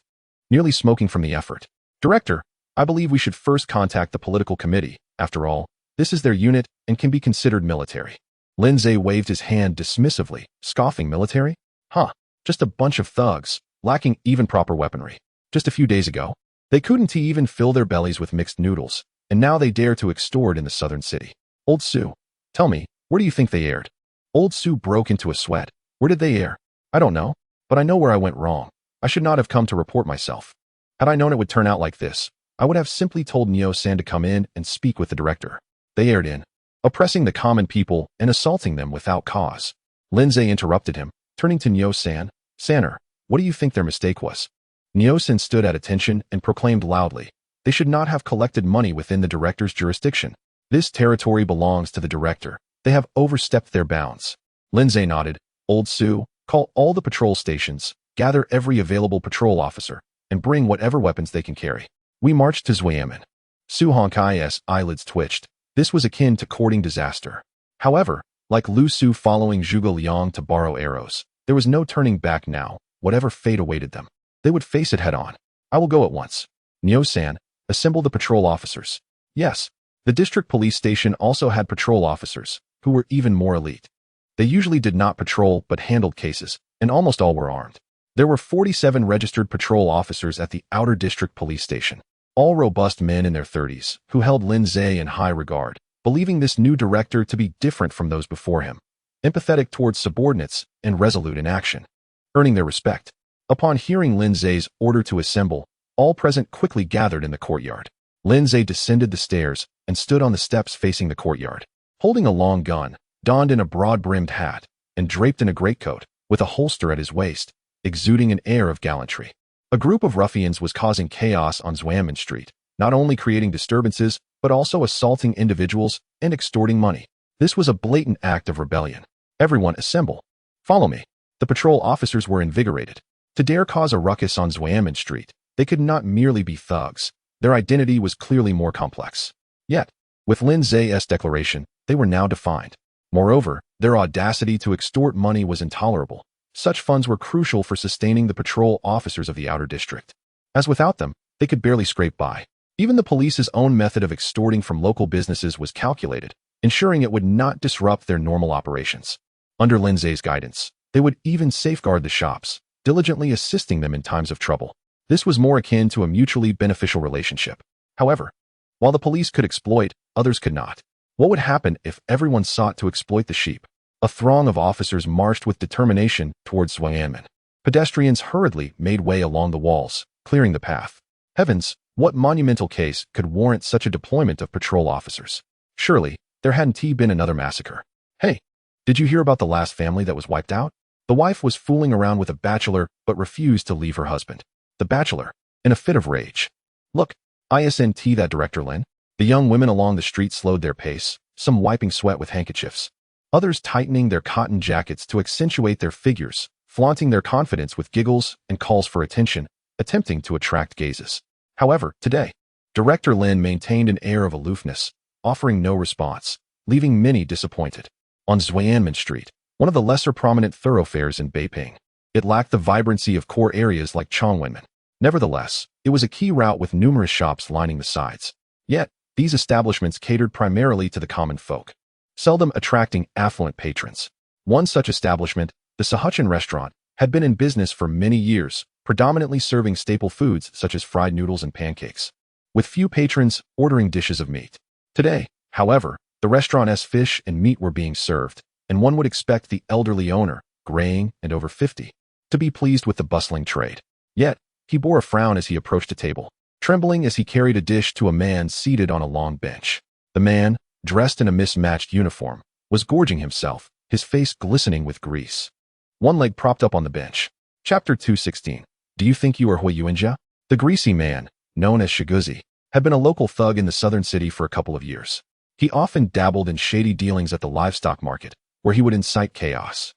nearly smoking from the effort. Director, I believe we should first contact the political committee. After all, this is their unit and can be considered military. Lindsay waved his hand dismissively, scoffing. Military? Huh, just a bunch of thugs, lacking even proper weaponry. Just a few days ago, they couldn't even fill their bellies with mixed noodles, and now they dare to extort in the southern city. Old Su, tell me, where do you think they erred? Old Su broke into a sweat. Where did they err? I don't know, but I know where I went wrong. I should not have come to report myself. Had I known it would turn out like this, I would have simply told Neo-san to come in and speak with the director. They erred in oppressing the common people and assaulting them without cause. Lindsay interrupted him, turning to Neo-san. Sanner, what do you think their mistake was? Neo-san stood at attention and proclaimed loudly, they should not have collected money within the director's jurisdiction. This territory belongs to the director. They have overstepped their bounds. Lindsay nodded. Old Su, call all the patrol stations, gather every available patrol officer, and bring whatever weapons they can carry. We marched to Xuemin. Su Hongkai's eyelids twitched. This was akin to courting disaster. However, like Lu Su following Zhuge Liang to borrow arrows, there was no turning back now. Whatever fate awaited them, they would face it head on. I will go at once. Neo-san, assemble the patrol officers. Yes, the district police station also had patrol officers, who were even more elite. They usually did not patrol but handled cases, and almost all were armed. There were 47 registered patrol officers at the outer district police station, all robust men in their 30s, who held Lindsay in high regard, believing this new director to be different from those before him, empathetic towards subordinates and resolute in action, earning their respect. Upon hearing Lindsay's order to assemble, all present quickly gathered in the courtyard. Lindsay descended the stairs and stood on the steps facing the courtyard, holding a long gun, donned in a broad-brimmed hat, and draped in a greatcoat, with a holster at his waist, exuding an air of gallantry. A group of ruffians was causing chaos on Xuemin Street, not only creating disturbances, but also assaulting individuals and extorting money. This was a blatant act of rebellion. Everyone assemble. Follow me. The patrol officers were invigorated. To dare cause a ruckus on Xuemin Street, they could not merely be thugs. Their identity was clearly more complex. Yet, with Lindsay's declaration, they were now defined. Moreover, their audacity to extort money was intolerable. Such funds were crucial for sustaining the patrol officers of the outer district, as without them, they could barely scrape by. Even the police's own method of extorting from local businesses was calculated, ensuring it would not disrupt their normal operations. Under Lindsay's guidance, they would even safeguard the shops, diligently assisting them in times of trouble. This was more akin to a mutually beneficial relationship. However, while the police could exploit, others could not. What would happen if everyone sought to exploit the sheep? A throng of officers marched with determination towards Swanman. Pedestrians hurriedly made way along the walls, clearing the path. Heavens, what monumental case could warrant such a deployment of patrol officers? Surely, there hadn't been another massacre. Hey, did you hear about the last family that was wiped out? The wife was fooling around with a bachelor but refused to leave her husband. The bachelor, in a fit of rage. Look, isn't that Director Lin? The young women along the street slowed their pace, some wiping sweat with handkerchiefs, others tightening their cotton jackets to accentuate their figures, flaunting their confidence with giggles and calls for attention, attempting to attract gazes. However, today, Director Lin maintained an air of aloofness, offering no response, leaving many disappointed. On Xuanmen Street, one of the lesser prominent thoroughfares in Beiping, it lacked the vibrancy of core areas like Chongwenmen. Nevertheless, it was a key route with numerous shops lining the sides. Yet, these establishments catered primarily to the common folk, seldom attracting affluent patrons. One such establishment, the Sahuchan restaurant, had been in business for many years, predominantly serving staple foods such as fried noodles and pancakes, with few patrons ordering dishes of meat. Today, however, the restaurant's fish and meat were being served, and one would expect the elderly owner, graying and over 50, to be pleased with the bustling trade. Yet, he bore a frown as he approached a table, trembling as he carried a dish to a man seated on a long bench. The man, dressed in a mismatched uniform, was gorging himself, his face glistening with grease. One leg propped up on the bench. Chapter 216. Do you think you are Hui Yuanjia? The greasy man, known as Shiguzi, had been a local thug in the southern city for a couple of years. He often dabbled in shady dealings at the livestock market, where he would incite chaos,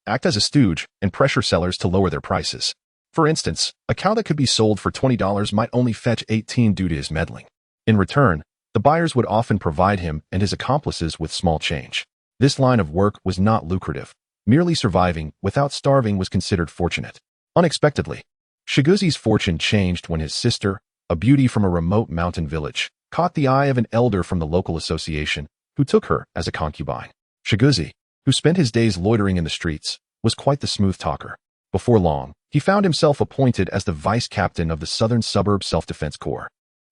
act as a stooge, and pressure sellers to lower their prices. For instance, a cow that could be sold for $20 might only fetch $18 due to his meddling. In return, the buyers would often provide him and his accomplices with small change. This line of work was not lucrative. Merely surviving without starving was considered fortunate. Unexpectedly, Shiguzi's fortune changed when his sister, a beauty from a remote mountain village, caught the eye of an elder from the local association, who took her as a concubine. Shiguzi, who spent his days loitering in the streets, was quite the smooth talker. Before long, he found himself appointed as the vice captain of the Southern Suburb Self-Defense Corps.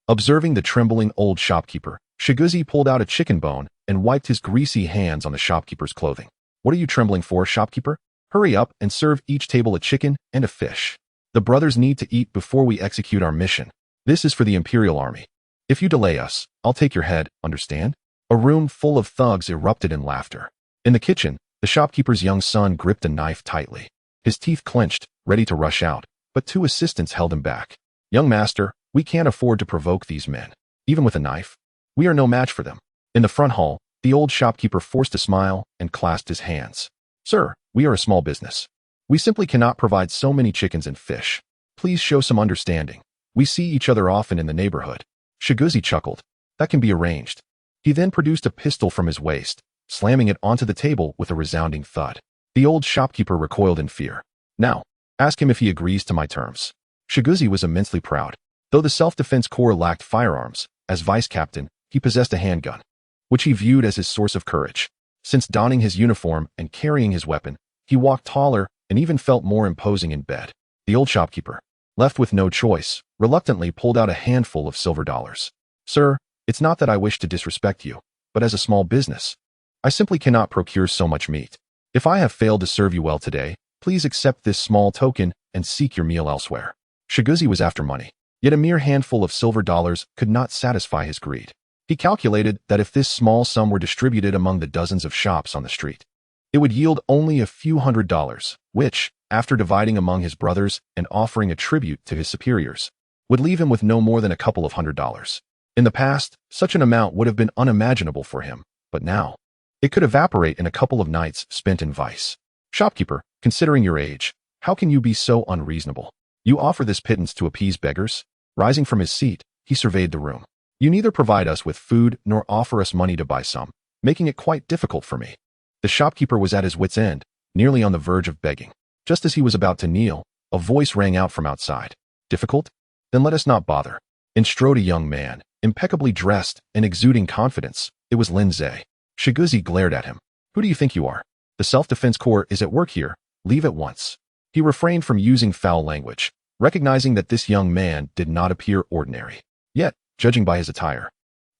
Observing the trembling old shopkeeper, Shiguzi pulled out a chicken bone and wiped his greasy hands on the shopkeeper's clothing. What are you trembling for, shopkeeper? Hurry up and serve each table a chicken and a fish. The brothers need to eat before we execute our mission. This is for the Imperial Army. If you delay us, I'll take your head, understand? A room full of thugs erupted in laughter. In the kitchen, the shopkeeper's young son gripped a knife tightly. His teeth clenched, ready to rush out, but two assistants held him back. Young master, we can't afford to provoke these men. Even with a knife, we are no match for them. In the front hall, the old shopkeeper forced a smile and clasped his hands. Sir, we are a small business. We simply cannot provide so many chickens and fish. Please show some understanding. We see each other often in the neighborhood. Shiguzi chuckled. That can be arranged. He then produced a pistol from his waist, slamming it onto the table with a resounding thud. The old shopkeeper recoiled in fear. Now, ask him if he agrees to my terms. Shiguzi was immensely proud. Though the Self-Defense Corps lacked firearms, as vice captain, he possessed a handgun, which he viewed as his source of courage. Since donning his uniform and carrying his weapon, he walked taller and even felt more imposing in bed. The old shopkeeper, left with no choice, reluctantly pulled out a handful of silver dollars. Sir, it's not that I wish to disrespect you, but as a small business, I simply cannot procure so much meat. If I have failed to serve you well today, please accept this small token and seek your meal elsewhere. Shiguzi was after money, yet a mere handful of silver dollars could not satisfy his greed. He calculated that if this small sum were distributed among the dozens of shops on the street, it would yield only a few $100s, which, after dividing among his brothers and offering a tribute to his superiors, would leave him with no more than a couple of $100s. In the past, such an amount would have been unimaginable for him, but now, it could evaporate in a couple of nights spent in vice. Shopkeeper, considering your age, how can you be so unreasonable? You offer this pittance to appease beggars? Rising from his seat, he surveyed the room. You neither provide us with food nor offer us money to buy some, making it quite difficult for me. The shopkeeper was at his wit's end, nearly on the verge of begging. Just as he was about to kneel, a voice rang out from outside. Difficult? Then let us not bother. In strode a young man, impeccably dressed and exuding confidence. It was Lindsay. Shiguzi glared at him. Who do you think you are? The Self-Defense Corps is at work here. Leave at once. He refrained from using foul language, recognizing that this young man did not appear ordinary. Yet, judging by his attire,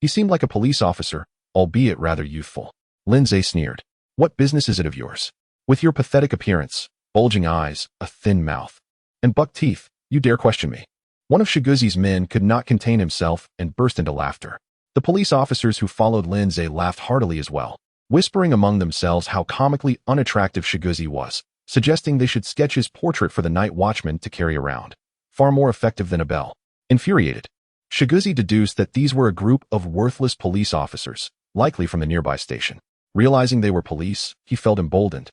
he seemed like a police officer, albeit rather youthful. Lindsay sneered. What business is it of yours? With your pathetic appearance, bulging eyes, a thin mouth, and buck teeth, you dare question me? One of Shiguzi's men could not contain himself and burst into laughter. The police officers who followed Lindsay laughed heartily as well, whispering among themselves how comically unattractive Shiguzi was, suggesting they should sketch his portrait for the night watchman to carry around. Far more effective than a bell. Infuriated, Shiguzi deduced that these were a group of worthless police officers, likely from the nearby station. Realizing they were police, he felt emboldened.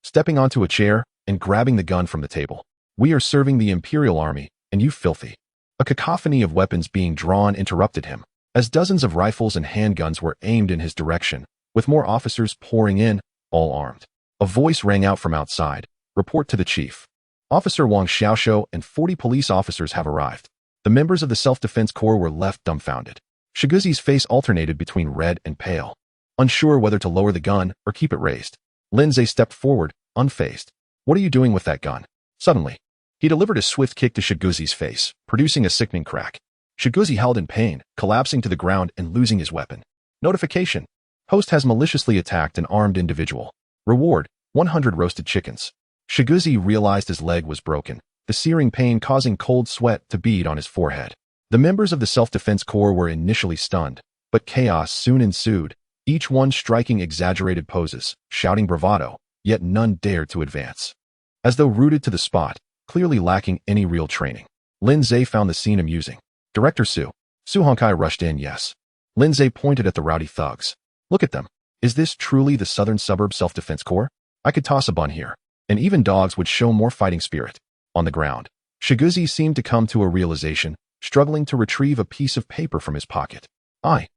Stepping onto a chair and grabbing the gun from the table. We are serving the Imperial Army, and you filthy. A cacophony of weapons being drawn interrupted him, as dozens of rifles and handguns were aimed in his direction, with more officers pouring in, all armed. A voice rang out from outside. Report to the chief. Officer Wang Xiaoshou and 40 police officers have arrived. The members of the Self-Defense Corps were left dumbfounded. Shiguzi's face alternated between red and pale, unsure whether to lower the gun or keep it raised. Lindsay stepped forward, unfazed. What are you doing with that gun? Suddenly, he delivered a swift kick to Shiguzi's face, producing a sickening crack. Shiguzi howled in pain, collapsing to the ground and losing his weapon. Notification. Host has maliciously attacked an armed individual. Reward, 100 roasted chickens. Shiguzi realized his leg was broken, the searing pain causing cold sweat to bead on his forehead. The members of the Self-Defense Corps were initially stunned, but chaos soon ensued, each one striking exaggerated poses, shouting bravado, yet none dared to advance. As though rooted to the spot, clearly lacking any real training. Lindsay found the scene amusing. Director Su Honkai rushed in, yes. Lindsay pointed at the rowdy thugs. Look at them. Is this truly the Southern Suburb Self-Defense Corps? I could toss a bun here, and even dogs would show more fighting spirit. On the ground, Shiguzi seemed to come to a realization, struggling to retrieve a piece of paper from his pocket. I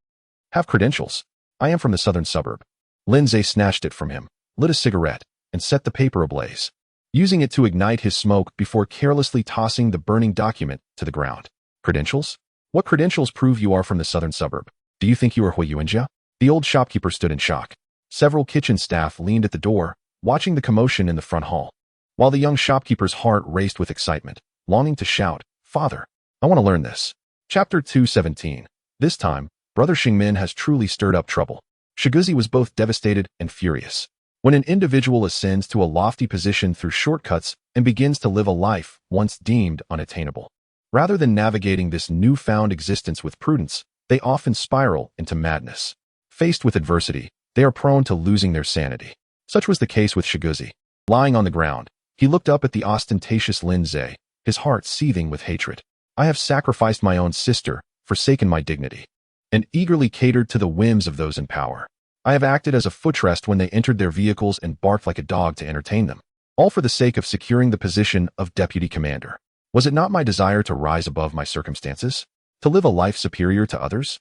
have credentials. I am from the Southern Suburb. Lindsay snatched it from him, lit a cigarette, and set the paper ablaze, using it to ignite his smoke before carelessly tossing the burning document to the ground. Credentials? What credentials prove you are from the Southern Suburb? Do you think you are Huiyuanjia? The old shopkeeper stood in shock. Several kitchen staff leaned at the door, watching the commotion in the front hall, while the young shopkeeper's heart raced with excitement, longing to shout, Father, I want to learn this. Chapter 217. This time, Brother Xingmin has truly stirred up trouble. Shiguzi was both devastated and furious. When an individual ascends to a lofty position through shortcuts and begins to live a life once deemed unattainable, rather than navigating this newfound existence with prudence, they often spiral into madness. Faced with adversity, they are prone to losing their sanity. Such was the case with Shiguzi. Lying on the ground, he looked up at the ostentatious Lindsay, his heart seething with hatred. I have sacrificed my own sister, forsaken my dignity, and eagerly catered to the whims of those in power. I have acted as a footrest when they entered their vehicles and barked like a dog to entertain them, all for the sake of securing the position of deputy commander. Was it not my desire to rise above my circumstances? To live a life superior to others?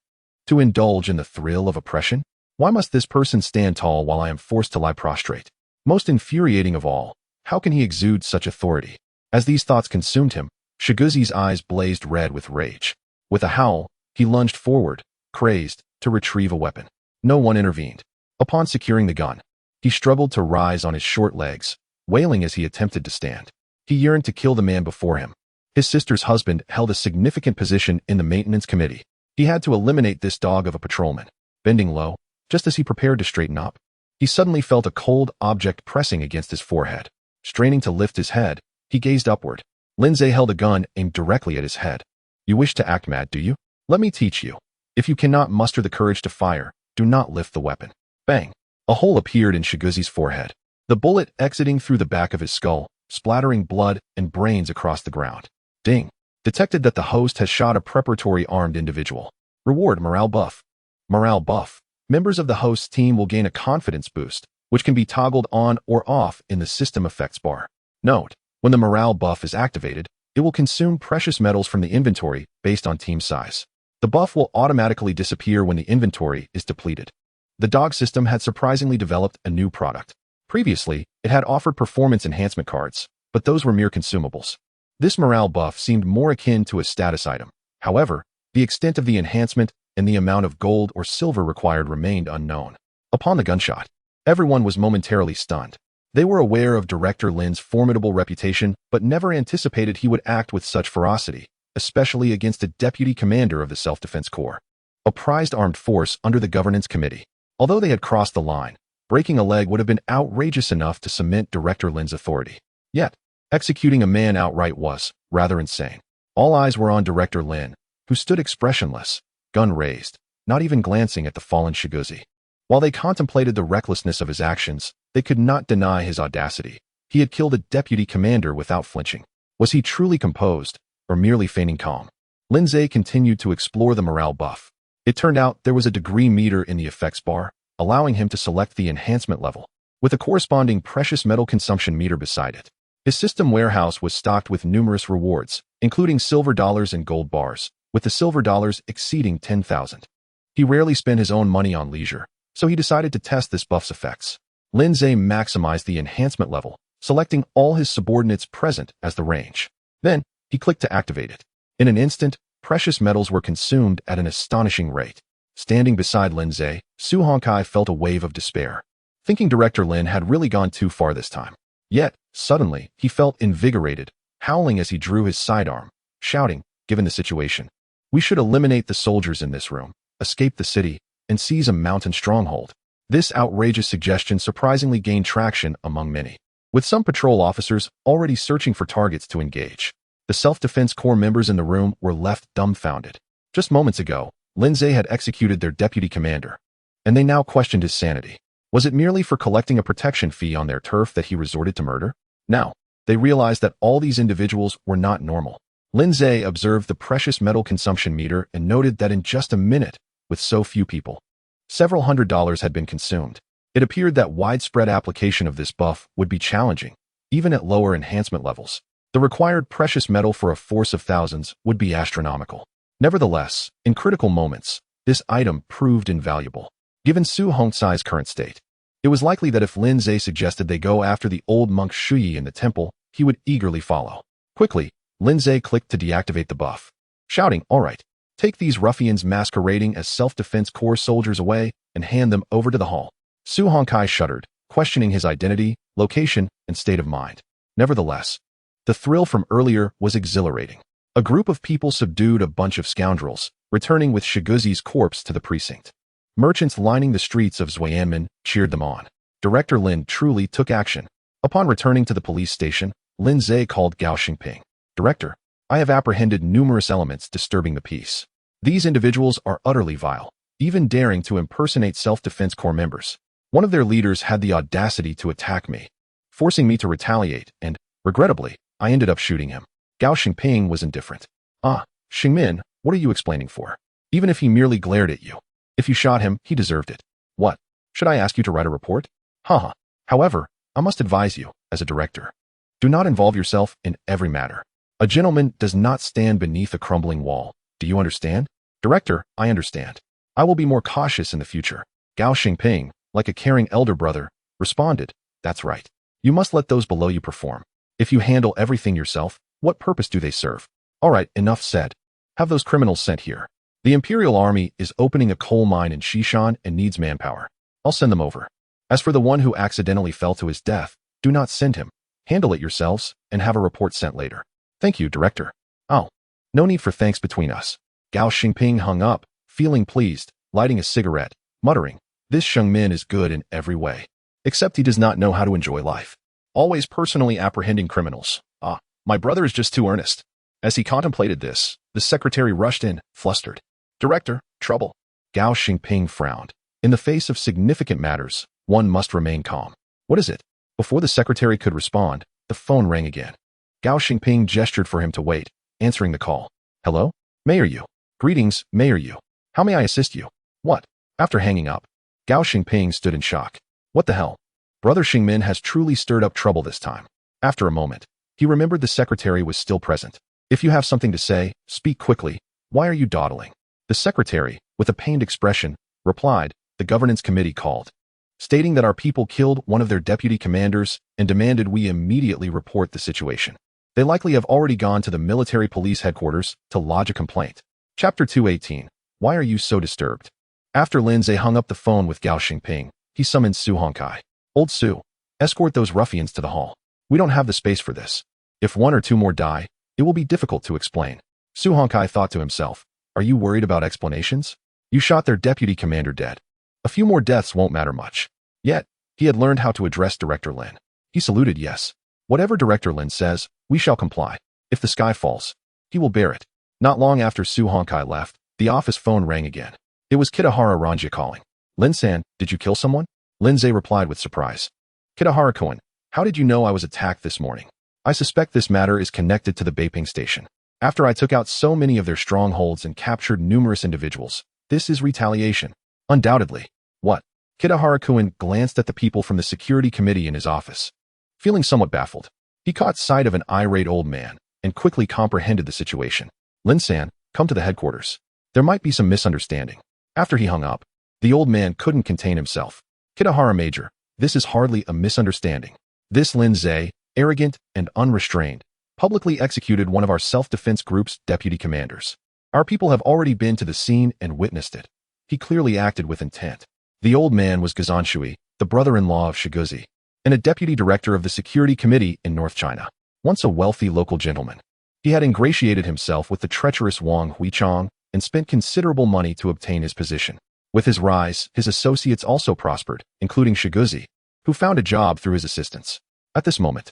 To indulge in the thrill of oppression? Why must this person stand tall while I am forced to lie prostrate? Most infuriating of all, how can he exude such authority? As these thoughts consumed him, Shiguzi's eyes blazed red with rage. With a howl, he lunged forward, crazed, to retrieve a weapon. No one intervened. Upon securing the gun, he struggled to rise on his short legs, wailing as he attempted to stand. He yearned to kill the man before him. His sister's husband held a significant position in the maintenance committee. He had to eliminate this dog of a patrolman. Bending low, just as he prepared to straighten up, he suddenly felt a cold object pressing against his forehead. Straining to lift his head, he gazed upward. Lindsay held a gun aimed directly at his head. You wish to act mad, do you? Let me teach you. If you cannot muster the courage to fire, do not lift the weapon. Bang! A hole appeared in Shiguzi's forehead. The bullet exiting through the back of his skull, splattering blood and brains across the ground. Ding! Detected that the host has shot a preparatory armed individual. Reward morale buff. Morale buff. Members of the host's team will gain a confidence boost, which can be toggled on or off in the system effects bar. Note, when the morale buff is activated, it will consume precious metals from the inventory based on team size. The buff will automatically disappear when the inventory is depleted. The dog system had surprisingly developed a new product. Previously, it had offered performance enhancement cards, but those were mere consumables. This morale buff seemed more akin to a status item. However, the extent of the enhancement and the amount of gold or silver required remained unknown. Upon the gunshot, everyone was momentarily stunned. They were aware of Director Lin's formidable reputation, but never anticipated he would act with such ferocity, especially against a deputy commander of the Self-Defense Corps, a prized armed force under the governance committee. Although they had crossed the line, breaking a leg would have been outrageous enough to cement Director Lin's authority. Yet, executing a man outright was, rather insane. All eyes were on Director Lin, who stood expressionless, gun raised, not even glancing at the fallen Shiguzi. While they contemplated the recklessness of his actions, they could not deny his audacity. He had killed a deputy commander without flinching. Was he truly composed, or merely feigning calm? Lindsay continued to explore the morale buff. It turned out there was a degree meter in the effects bar, allowing him to select the enhancement level, with a corresponding precious metal consumption meter beside it. His system warehouse was stocked with numerous rewards, including silver dollars and gold bars, with the silver dollars exceeding 10,000. He rarely spent his own money on leisure, so he decided to test this buff's effects. Lindsay maximized the enhancement level, selecting all his subordinates present as the range. Then, he clicked to activate it. In an instant, precious metals were consumed at an astonishing rate. Standing beside Lindsay, Su Hongkai felt a wave of despair, thinking Director Lin had really gone too far this time. Yet, suddenly, he felt invigorated, howling as he drew his sidearm, shouting, given the situation, "We should eliminate the soldiers in this room, escape the city, and seize a mountain stronghold." This outrageous suggestion surprisingly gained traction among many, with some patrol officers already searching for targets to engage. The Self-Defense Corps members in the room were left dumbfounded. Just moments ago, Lindsay had executed their deputy commander, and they now questioned his sanity. Was it merely for collecting a protection fee on their turf that he resorted to murder? Now, they realized that all these individuals were not normal. Lindsay observed the precious metal consumption meter and noted that in just a minute, with so few people, several $100s had been consumed. It appeared that widespread application of this buff would be challenging, even at lower enhancement levels. The required precious metal for a force of thousands would be astronomical. Nevertheless, in critical moments, this item proved invaluable. Given Su Hongcai's current state, it was likely that if Lindsay suggested they go after the old monk Shuyi in the temple, he would eagerly follow. Quickly, Lindsay clicked to deactivate the buff, shouting, "All right, take these ruffians masquerading as Self-Defense Corps soldiers away and hand them over to the hall." Su Hongkai shuddered, questioning his identity, location, and state of mind. Nevertheless, the thrill from earlier was exhilarating. A group of people subdued a bunch of scoundrels, returning with Shiguzi's corpse to the precinct. Merchants lining the streets of Xuanmen cheered them on. Director Lin truly took action. Upon returning to the police station, Lindsay called Gao Xingping. "Director, I have apprehended numerous elements disturbing the peace. These individuals are utterly vile, even daring to impersonate Self-Defense Corps members. One of their leaders had the audacity to attack me, forcing me to retaliate, and, regrettably, I ended up shooting him." Gao Xingping was indifferent. "Ah, Xingmin, what are you explaining for? Even if he merely glared at you. If you shot him, he deserved it. What? Should I ask you to write a report? Haha. However, I must advise you, as a director, do not involve yourself in every matter. A gentleman does not stand beneath a crumbling wall. Do you understand?" "Director, I understand. I will be more cautious in the future." Gao Xingping, like a caring elder brother, responded, "That's right. You must let those below you perform. If you handle everything yourself, what purpose do they serve?" "All right, enough said. Have those criminals sent here. The Imperial Army is opening a coal mine in Shishan and needs manpower. I'll send them over. As for the one who accidentally fell to his death, do not send him. Handle it yourselves and have a report sent later." "Thank you, Director." "Oh, no need for thanks between us." Gao Xingping hung up, feeling pleased, lighting a cigarette, muttering, "This Xingmin is good in every way, except he does not know how to enjoy life. Always personally apprehending criminals. Ah, my brother is just too earnest." As he contemplated this, the secretary rushed in, flustered. "Director, trouble." Gao Xingping frowned. In the face of significant matters, one must remain calm. "What is it?" Before the secretary could respond, the phone rang again. Gao Xingping gestured for him to wait, answering the call. "Hello? Mayor Yu. Greetings, Mayor Yu. How may I assist you?" "What?" After hanging up, Gao Xingping stood in shock. "What the hell? Brother Xingmin has truly stirred up trouble this time." After a moment, he remembered the secretary was still present. "If you have something to say, speak quickly. Why are you dawdling?" The secretary, with a pained expression, replied, "The governance committee called, stating that our people killed one of their deputy commanders and demanded we immediately report the situation." They likely have already gone to the military police headquarters to lodge a complaint. Chapter 218. Why are you so disturbed? After Lin Zhe hung up the phone with Gao Xingping, he summoned Su Hongkai. Old Su, escort those ruffians to the hall. We don't have the space for this. If one or two more die, it will be difficult to explain. Su Hongkai thought to himself, are you worried about explanations? You shot their deputy commander dead. A few more deaths won't matter much. Yet, he had learned how to address Director Lin. He saluted yes. Whatever Director Lin says, we shall comply. If the sky falls, he will bear it. Not long after Su Hongkai left, the office phone rang again. It was Kitahara Ranjia calling. Lin-san, did you kill someone? Lin Zhe replied with surprise. Kitahara-kun, how did you know I was attacked this morning? I suspect this matter is connected to the Beiping Station. After I took out so many of their strongholds and captured numerous individuals, this is retaliation. Undoubtedly. What? Kitahara-kun glanced at the people from the security committee in his office. Feeling somewhat baffled, he caught sight of an irate old man and quickly comprehended the situation. Lin-san, come to the headquarters. There might be some misunderstanding. After he hung up, the old man couldn't contain himself. Kitahara Major, this is hardly a misunderstanding. This Lin Zhe, arrogant and unrestrained, publicly executed one of our self-defense group's deputy commanders. Our people have already been to the scene and witnessed it. He clearly acted with intent. The old man was Gazanshui, the brother-in-law of Shiguzi, and a deputy director of the security committee in North China. Once a wealthy local gentleman, he had ingratiated himself with the treacherous Wang Huichang and spent considerable money to obtain his position. With his rise, his associates also prospered, including Shiguzi, who found a job through his assistance. At this moment,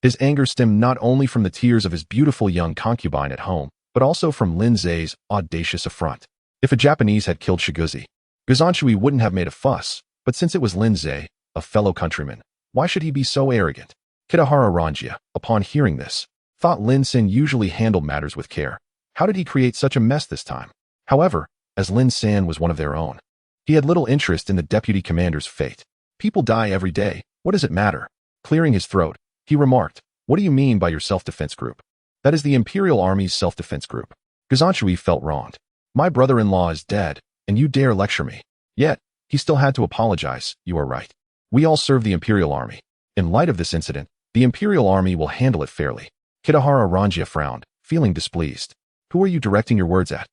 his anger stemmed not only from the tears of his beautiful young concubine at home, but also from Lin Zhe's audacious affront. If a Japanese had killed Shiguzi, Gazanshui wouldn't have made a fuss, but since it was Lin Zhe, a fellow countryman, why should he be so arrogant? Kitahara Ranjia, upon hearing this, thought Lin Sin usually handled matters with care. How did he create such a mess this time? However, as Lin San was one of their own, he had little interest in the deputy commander's fate. People die every day, what does it matter? Clearing his throat, he remarked, what do you mean by your self-defense group? That is the Imperial Army's self-defense group. Gazanshui felt wronged. My brother-in-law is dead, and you dare lecture me. Yet, he still had to apologize. You are right. We all serve the Imperial Army. In light of this incident, the Imperial Army will handle it fairly. Kitahara Ranjia frowned, feeling displeased. Who are you directing your words at?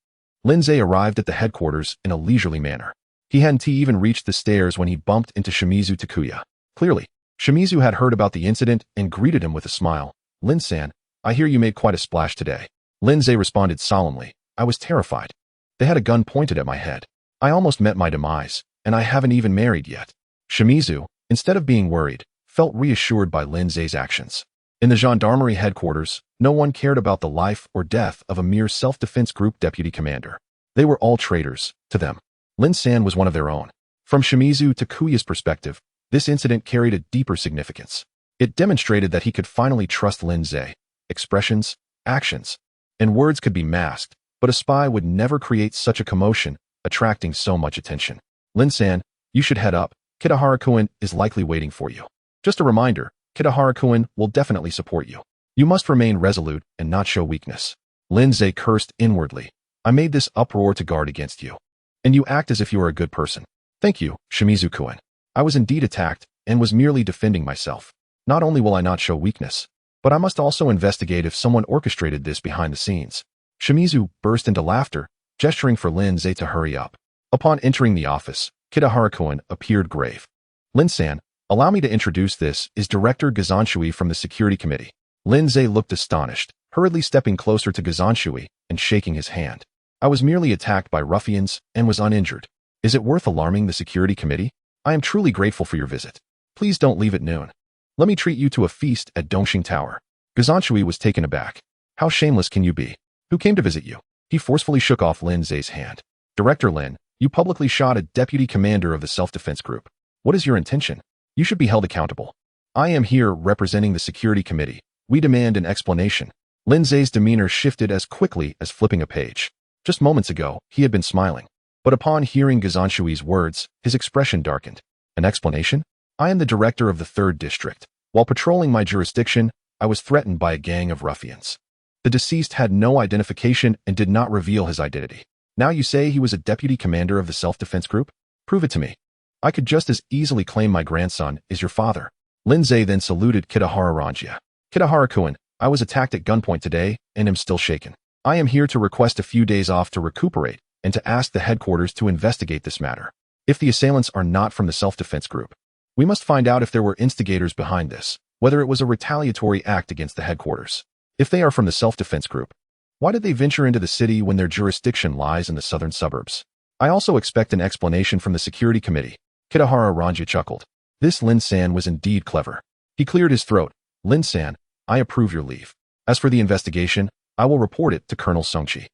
Lin Zhe arrived at the headquarters in a leisurely manner. He hadn't even reached the stairs when he bumped into Shimizu Takuya. Clearly, Shimizu had heard about the incident and greeted him with a smile. Lin-san, I hear you made quite a splash today. Lin Zhe responded solemnly. I was terrified. They had a gun pointed at my head. I almost met my demise, and I haven't even married yet. Shimizu, instead of being worried, felt reassured by Lin Zhe's actions. In the gendarmerie headquarters, no one cared about the life or death of a mere self-defense group deputy commander. They were all traitors, to them. Lin San was one of their own. From Shimizu Takuya's perspective, this incident carried a deeper significance. It demonstrated that he could finally trust Lin Zhe. Expressions, actions, and words could be masked, but a spy would never create such a commotion, attracting so much attention. Lin San, you should head up. Kitahara-kun is likely waiting for you. Just a reminder, Kitahara-kun will definitely support you. You must remain resolute and not show weakness. Lin Zhe cursed inwardly. I made this uproar to guard against you. And you act as if you are a good person. Thank you, Shimizu-kun. I was indeed attacked and was merely defending myself. Not only will I not show weakness, but I must also investigate if someone orchestrated this behind the scenes. Shimizu burst into laughter, gesturing for Lin Zhe to hurry up. Upon entering the office, Kitahara-kun appeared grave. Lin-san, allow me to introduce this is Director Gazanshui from the Security Committee. Lin Zhe looked astonished, hurriedly stepping closer to Gazanshui and shaking his hand. I was merely attacked by ruffians and was uninjured. Is it worth alarming the Security Committee? I am truly grateful for your visit. Please don't leave at noon. Let me treat you to a feast at Dongxing Tower. Gazanshui was taken aback. How shameless can you be? Who came to visit you? He forcefully shook off Lin Zhe's hand. Director Lin, you publicly shot a deputy commander of the self-defense group. What is your intention? You should be held accountable. I am here representing the Security Committee. We demand an explanation. Lin Zhe's demeanor shifted as quickly as flipping a page. Just moments ago, he had been smiling. But upon hearing Gazanshui's words, his expression darkened. An explanation? I am the director of the 3rd District. While patrolling my jurisdiction, I was threatened by a gang of ruffians. The deceased had no identification and did not reveal his identity. Now you say he was a deputy commander of the self-defense group? Prove it to me. I could just as easily claim my grandson is your father. Lin Zhe then saluted Kitahara Ranjia. Kitahara-kun, I was attacked at gunpoint today and am still shaken. I am here to request a few days off to recuperate and to ask the headquarters to investigate this matter. If the assailants are not from the self-defense group, we must find out if there were instigators behind this, whether it was a retaliatory act against the headquarters. If they are from the self-defense group, why did they venture into the city when their jurisdiction lies in the southern suburbs? I also expect an explanation from the security committee. Kitahara Ranjia chuckled. This Lin San was indeed clever. He cleared his throat. Lin San, I approve your leave. As for the investigation, I will report it to Colonel Songqi.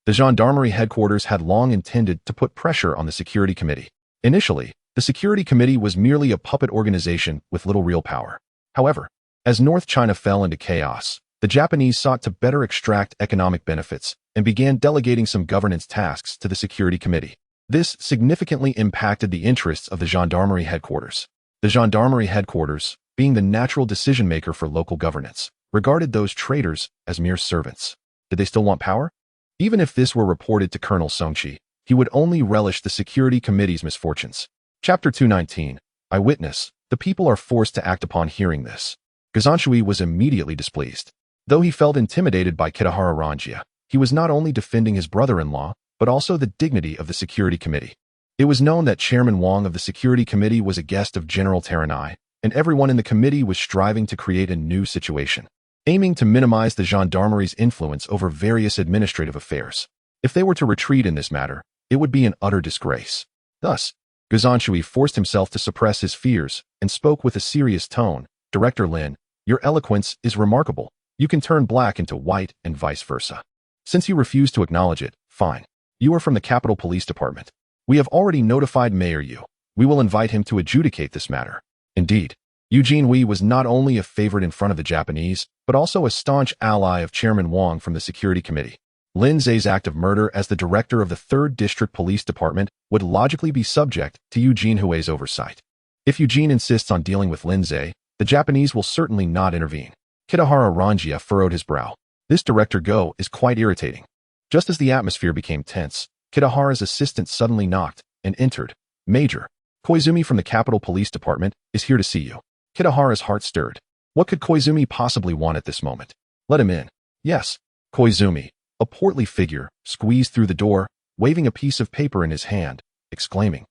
The gendarmerie headquarters had long intended to put pressure on the security committee. Initially, the security committee was merely a puppet organization with little real power. However, as North China fell into chaos, the Japanese sought to better extract economic benefits and began delegating some governance tasks to the security committee. This significantly impacted the interests of the gendarmerie headquarters. The gendarmerie headquarters, being the natural decision-maker for local governance, regarded those traitors as mere servants. Did they still want power? Even if this were reported to Colonel Songqi, he would only relish the security committee's misfortunes. Chapter 219. Eyewitness. The people are forced to act upon hearing this. Gazanshui was immediately displeased. Though he felt intimidated by Kitahara Ranjia, he was not only defending his brother-in-law, but also the dignity of the security committee. It was known that Chairman Wang of the security committee was a guest of General Taranai, and everyone in the committee was striving to create a new situation, aiming to minimize the gendarmerie's influence over various administrative affairs. If they were to retreat in this matter, it would be an utter disgrace. Thus, Gazanshui forced himself to suppress his fears and spoke with a serious tone. Director Lin, your eloquence is remarkable. You can turn black into white and vice versa. Since you refuse to acknowledge it, fine. You are from the Capital Police Department. We have already notified Mayor Yu. We will invite him to adjudicate this matter. Indeed, Eugene Wei was not only a favorite in front of the Japanese, but also a staunch ally of Chairman Wang from the Security Committee. Lin Zhe's act of murder as the director of the 3rd District Police Department would logically be subject to Eugene Hui's oversight. If Eugene insists on dealing with Lin Zhe, the Japanese will certainly not intervene. Kitahara Ranjia furrowed his brow. This Director Go is quite irritating. Just as the atmosphere became tense, Kitahara's assistant suddenly knocked and entered. Major, Koizumi from the Capital Police Department is here to see you. Kitahara's heart stirred. What could Koizumi possibly want at this moment? Let him in. Yes. Koizumi, a portly figure, squeezed through the door, waving a piece of paper in his hand, exclaiming,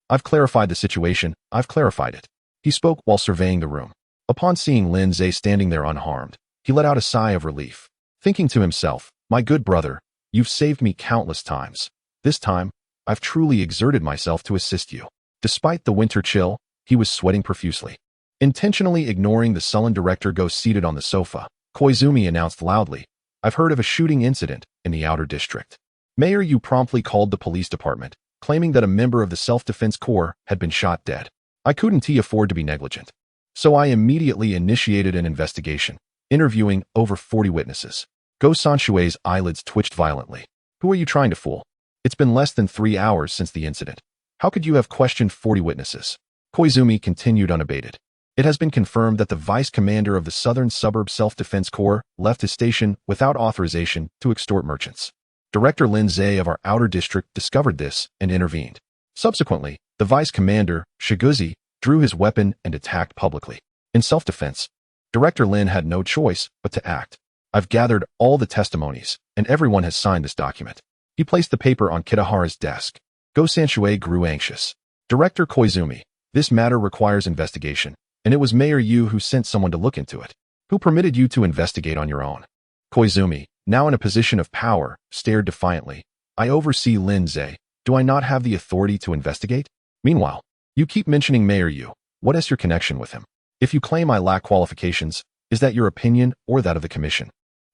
I've clarified the situation, I've clarified it. He spoke while surveying the room. Upon seeing Lin Zhe standing there unharmed, he let out a sigh of relief, thinking to himself, my good brother, you've saved me countless times. This time, I've truly exerted myself to assist you. Despite the winter chill, he was sweating profusely. Intentionally ignoring the sullen Director Go seated on the sofa, Koizumi announced loudly, I've heard of a shooting incident in the outer district. Mayor Yu promptly called the police department, claiming that a member of the self-defense corps had been shot dead. I couldn't afford to be negligent. So I immediately initiated an investigation, interviewing over 40 witnesses. Go Sanshui's eyelids twitched violently. Who are you trying to fool? It's been less than 3 hours since the incident. How could you have questioned 40 witnesses? Koizumi continued unabated. It has been confirmed that the vice commander of the Southern Suburb Self-Defense Corps left his station without authorization to extort merchants. Director Lin Zhe of our outer district discovered this and intervened. Subsequently, the vice commander, Shiguzi, drew his weapon and attacked publicly. In self-defense, Director Lin had no choice but to act. I've gathered all the testimonies, and everyone has signed this document. He placed the paper on Kitahara's desk. Go Sanshui grew anxious. Director Koizumi, this matter requires investigation, and it was Mayor Yu who sent someone to look into it. Who permitted you to investigate on your own? Koizumi, now in a position of power, stared defiantly. I oversee Lin Zhe. Do I not have the authority to investigate? Meanwhile, you keep mentioning Mayor Yu. What is your connection with him? If you claim I lack qualifications, is that your opinion or that of the Commission?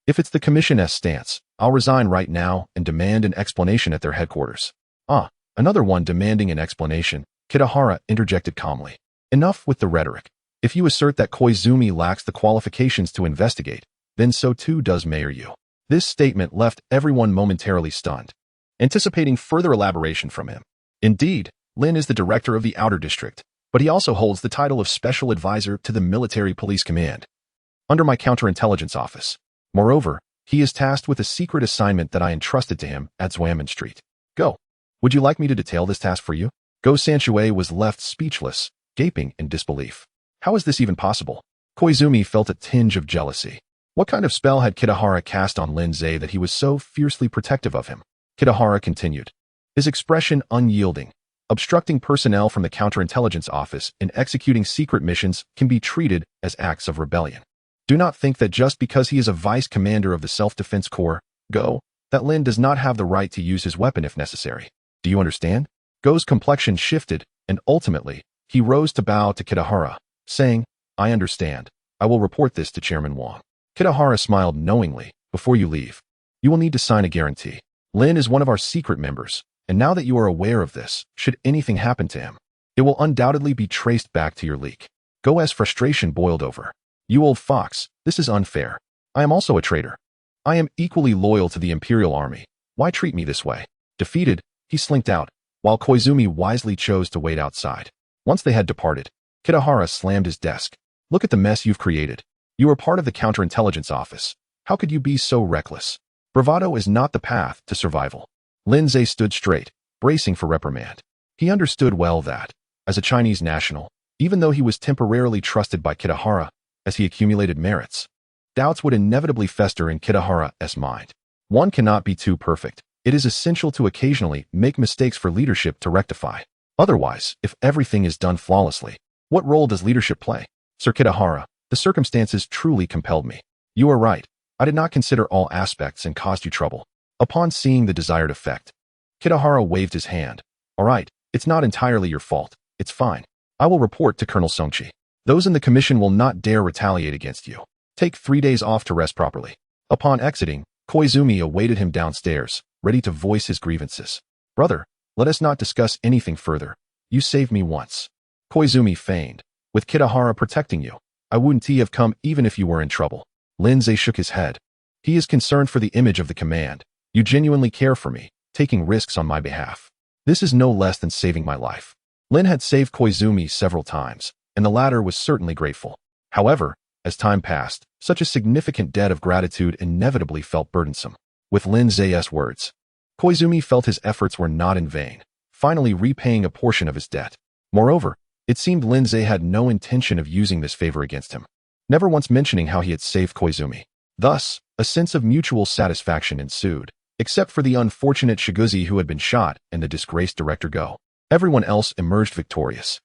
If it's the Commission's stance, I'll resign right now and demand an explanation at their headquarters. Another one demanding an explanation, Kitahara interjected calmly. Enough with the rhetoric. If you assert that Koizumi lacks the qualifications to investigate, then so too does Mayor Yu. This statement left everyone momentarily stunned, anticipating further elaboration from him. Indeed, Lin is the director of the Outer District, but he also holds the title of Special Advisor to the Military Police Command, under my counterintelligence office. Moreover, he is tasked with a secret assignment that I entrusted to him at Zwaman Street. Go. Would you like me to detail this task for you? Go Sanshui was left speechless, gaping in disbelief. How is this even possible? Koizumi felt a tinge of jealousy. What kind of spell had Kitahara cast on Lin Zhe that he was so fiercely protective of him? Kitahara continued, his expression unyielding. Obstructing personnel from the counterintelligence office in executing secret missions can be treated as acts of rebellion. Do not think that just because he is a vice commander of the Self-Defense Corps, Go, that Lin does not have the right to use his weapon if necessary. Do you understand? Go's complexion shifted, and ultimately, he rose to bow to Kitahara, saying, I understand. I will report this to Chairman Wang. Kitahara smiled knowingly. Before you leave, you will need to sign a guarantee. Lin is one of our secret members, and now that you are aware of this, should anything happen to him, it will undoubtedly be traced back to your leak. Go's frustration boiled over. You old fox, this is unfair. I am also a traitor. I am equally loyal to the Imperial Army. Why treat me this way? Defeated, he slinked out, while Koizumi wisely chose to wait outside. Once they had departed, Kitahara slammed his desk. Look at the mess you've created. You are part of the counterintelligence office. How could you be so reckless? Bravado is not the path to survival. Lin Zhe stood straight, bracing for reprimand. He understood well that, as a Chinese national, even though he was temporarily trusted by Kitahara, as he accumulated merits, doubts would inevitably fester in Kitahara's mind. One cannot be too perfect. It is essential to occasionally make mistakes for leadership to rectify. Otherwise, if everything is done flawlessly, what role does leadership play? Sir Kitahara, the circumstances truly compelled me. You are right. I did not consider all aspects and caused you trouble. Upon seeing the desired effect, Kitahara waved his hand. All right, it's not entirely your fault. It's fine. I will report to Colonel Songqi. Those in the commission will not dare retaliate against you. Take 3 days off to rest properly. Upon exiting, Koizumi awaited him downstairs, ready to voice his grievances. Brother, let us not discuss anything further. You saved me once. Koizumi feigned. With Kitahara protecting you, I wouldn't have come even if you were in trouble. Lin Zhe shook his head. He is concerned for the image of the command. You genuinely care for me, taking risks on my behalf. This is no less than saving my life. Lin had saved Koizumi several times, and the latter was certainly grateful. However, as time passed, such a significant debt of gratitude inevitably felt burdensome. With Lin Zhe's words, Koizumi felt his efforts were not in vain, finally repaying a portion of his debt. Moreover, it seemed Lin Zhe had no intention of using this favor against him, never once mentioning how he had saved Koizumi. Thus, a sense of mutual satisfaction ensued, except for the unfortunate Shiguzi who had been shot and the disgraced Director Go. Everyone else emerged victorious.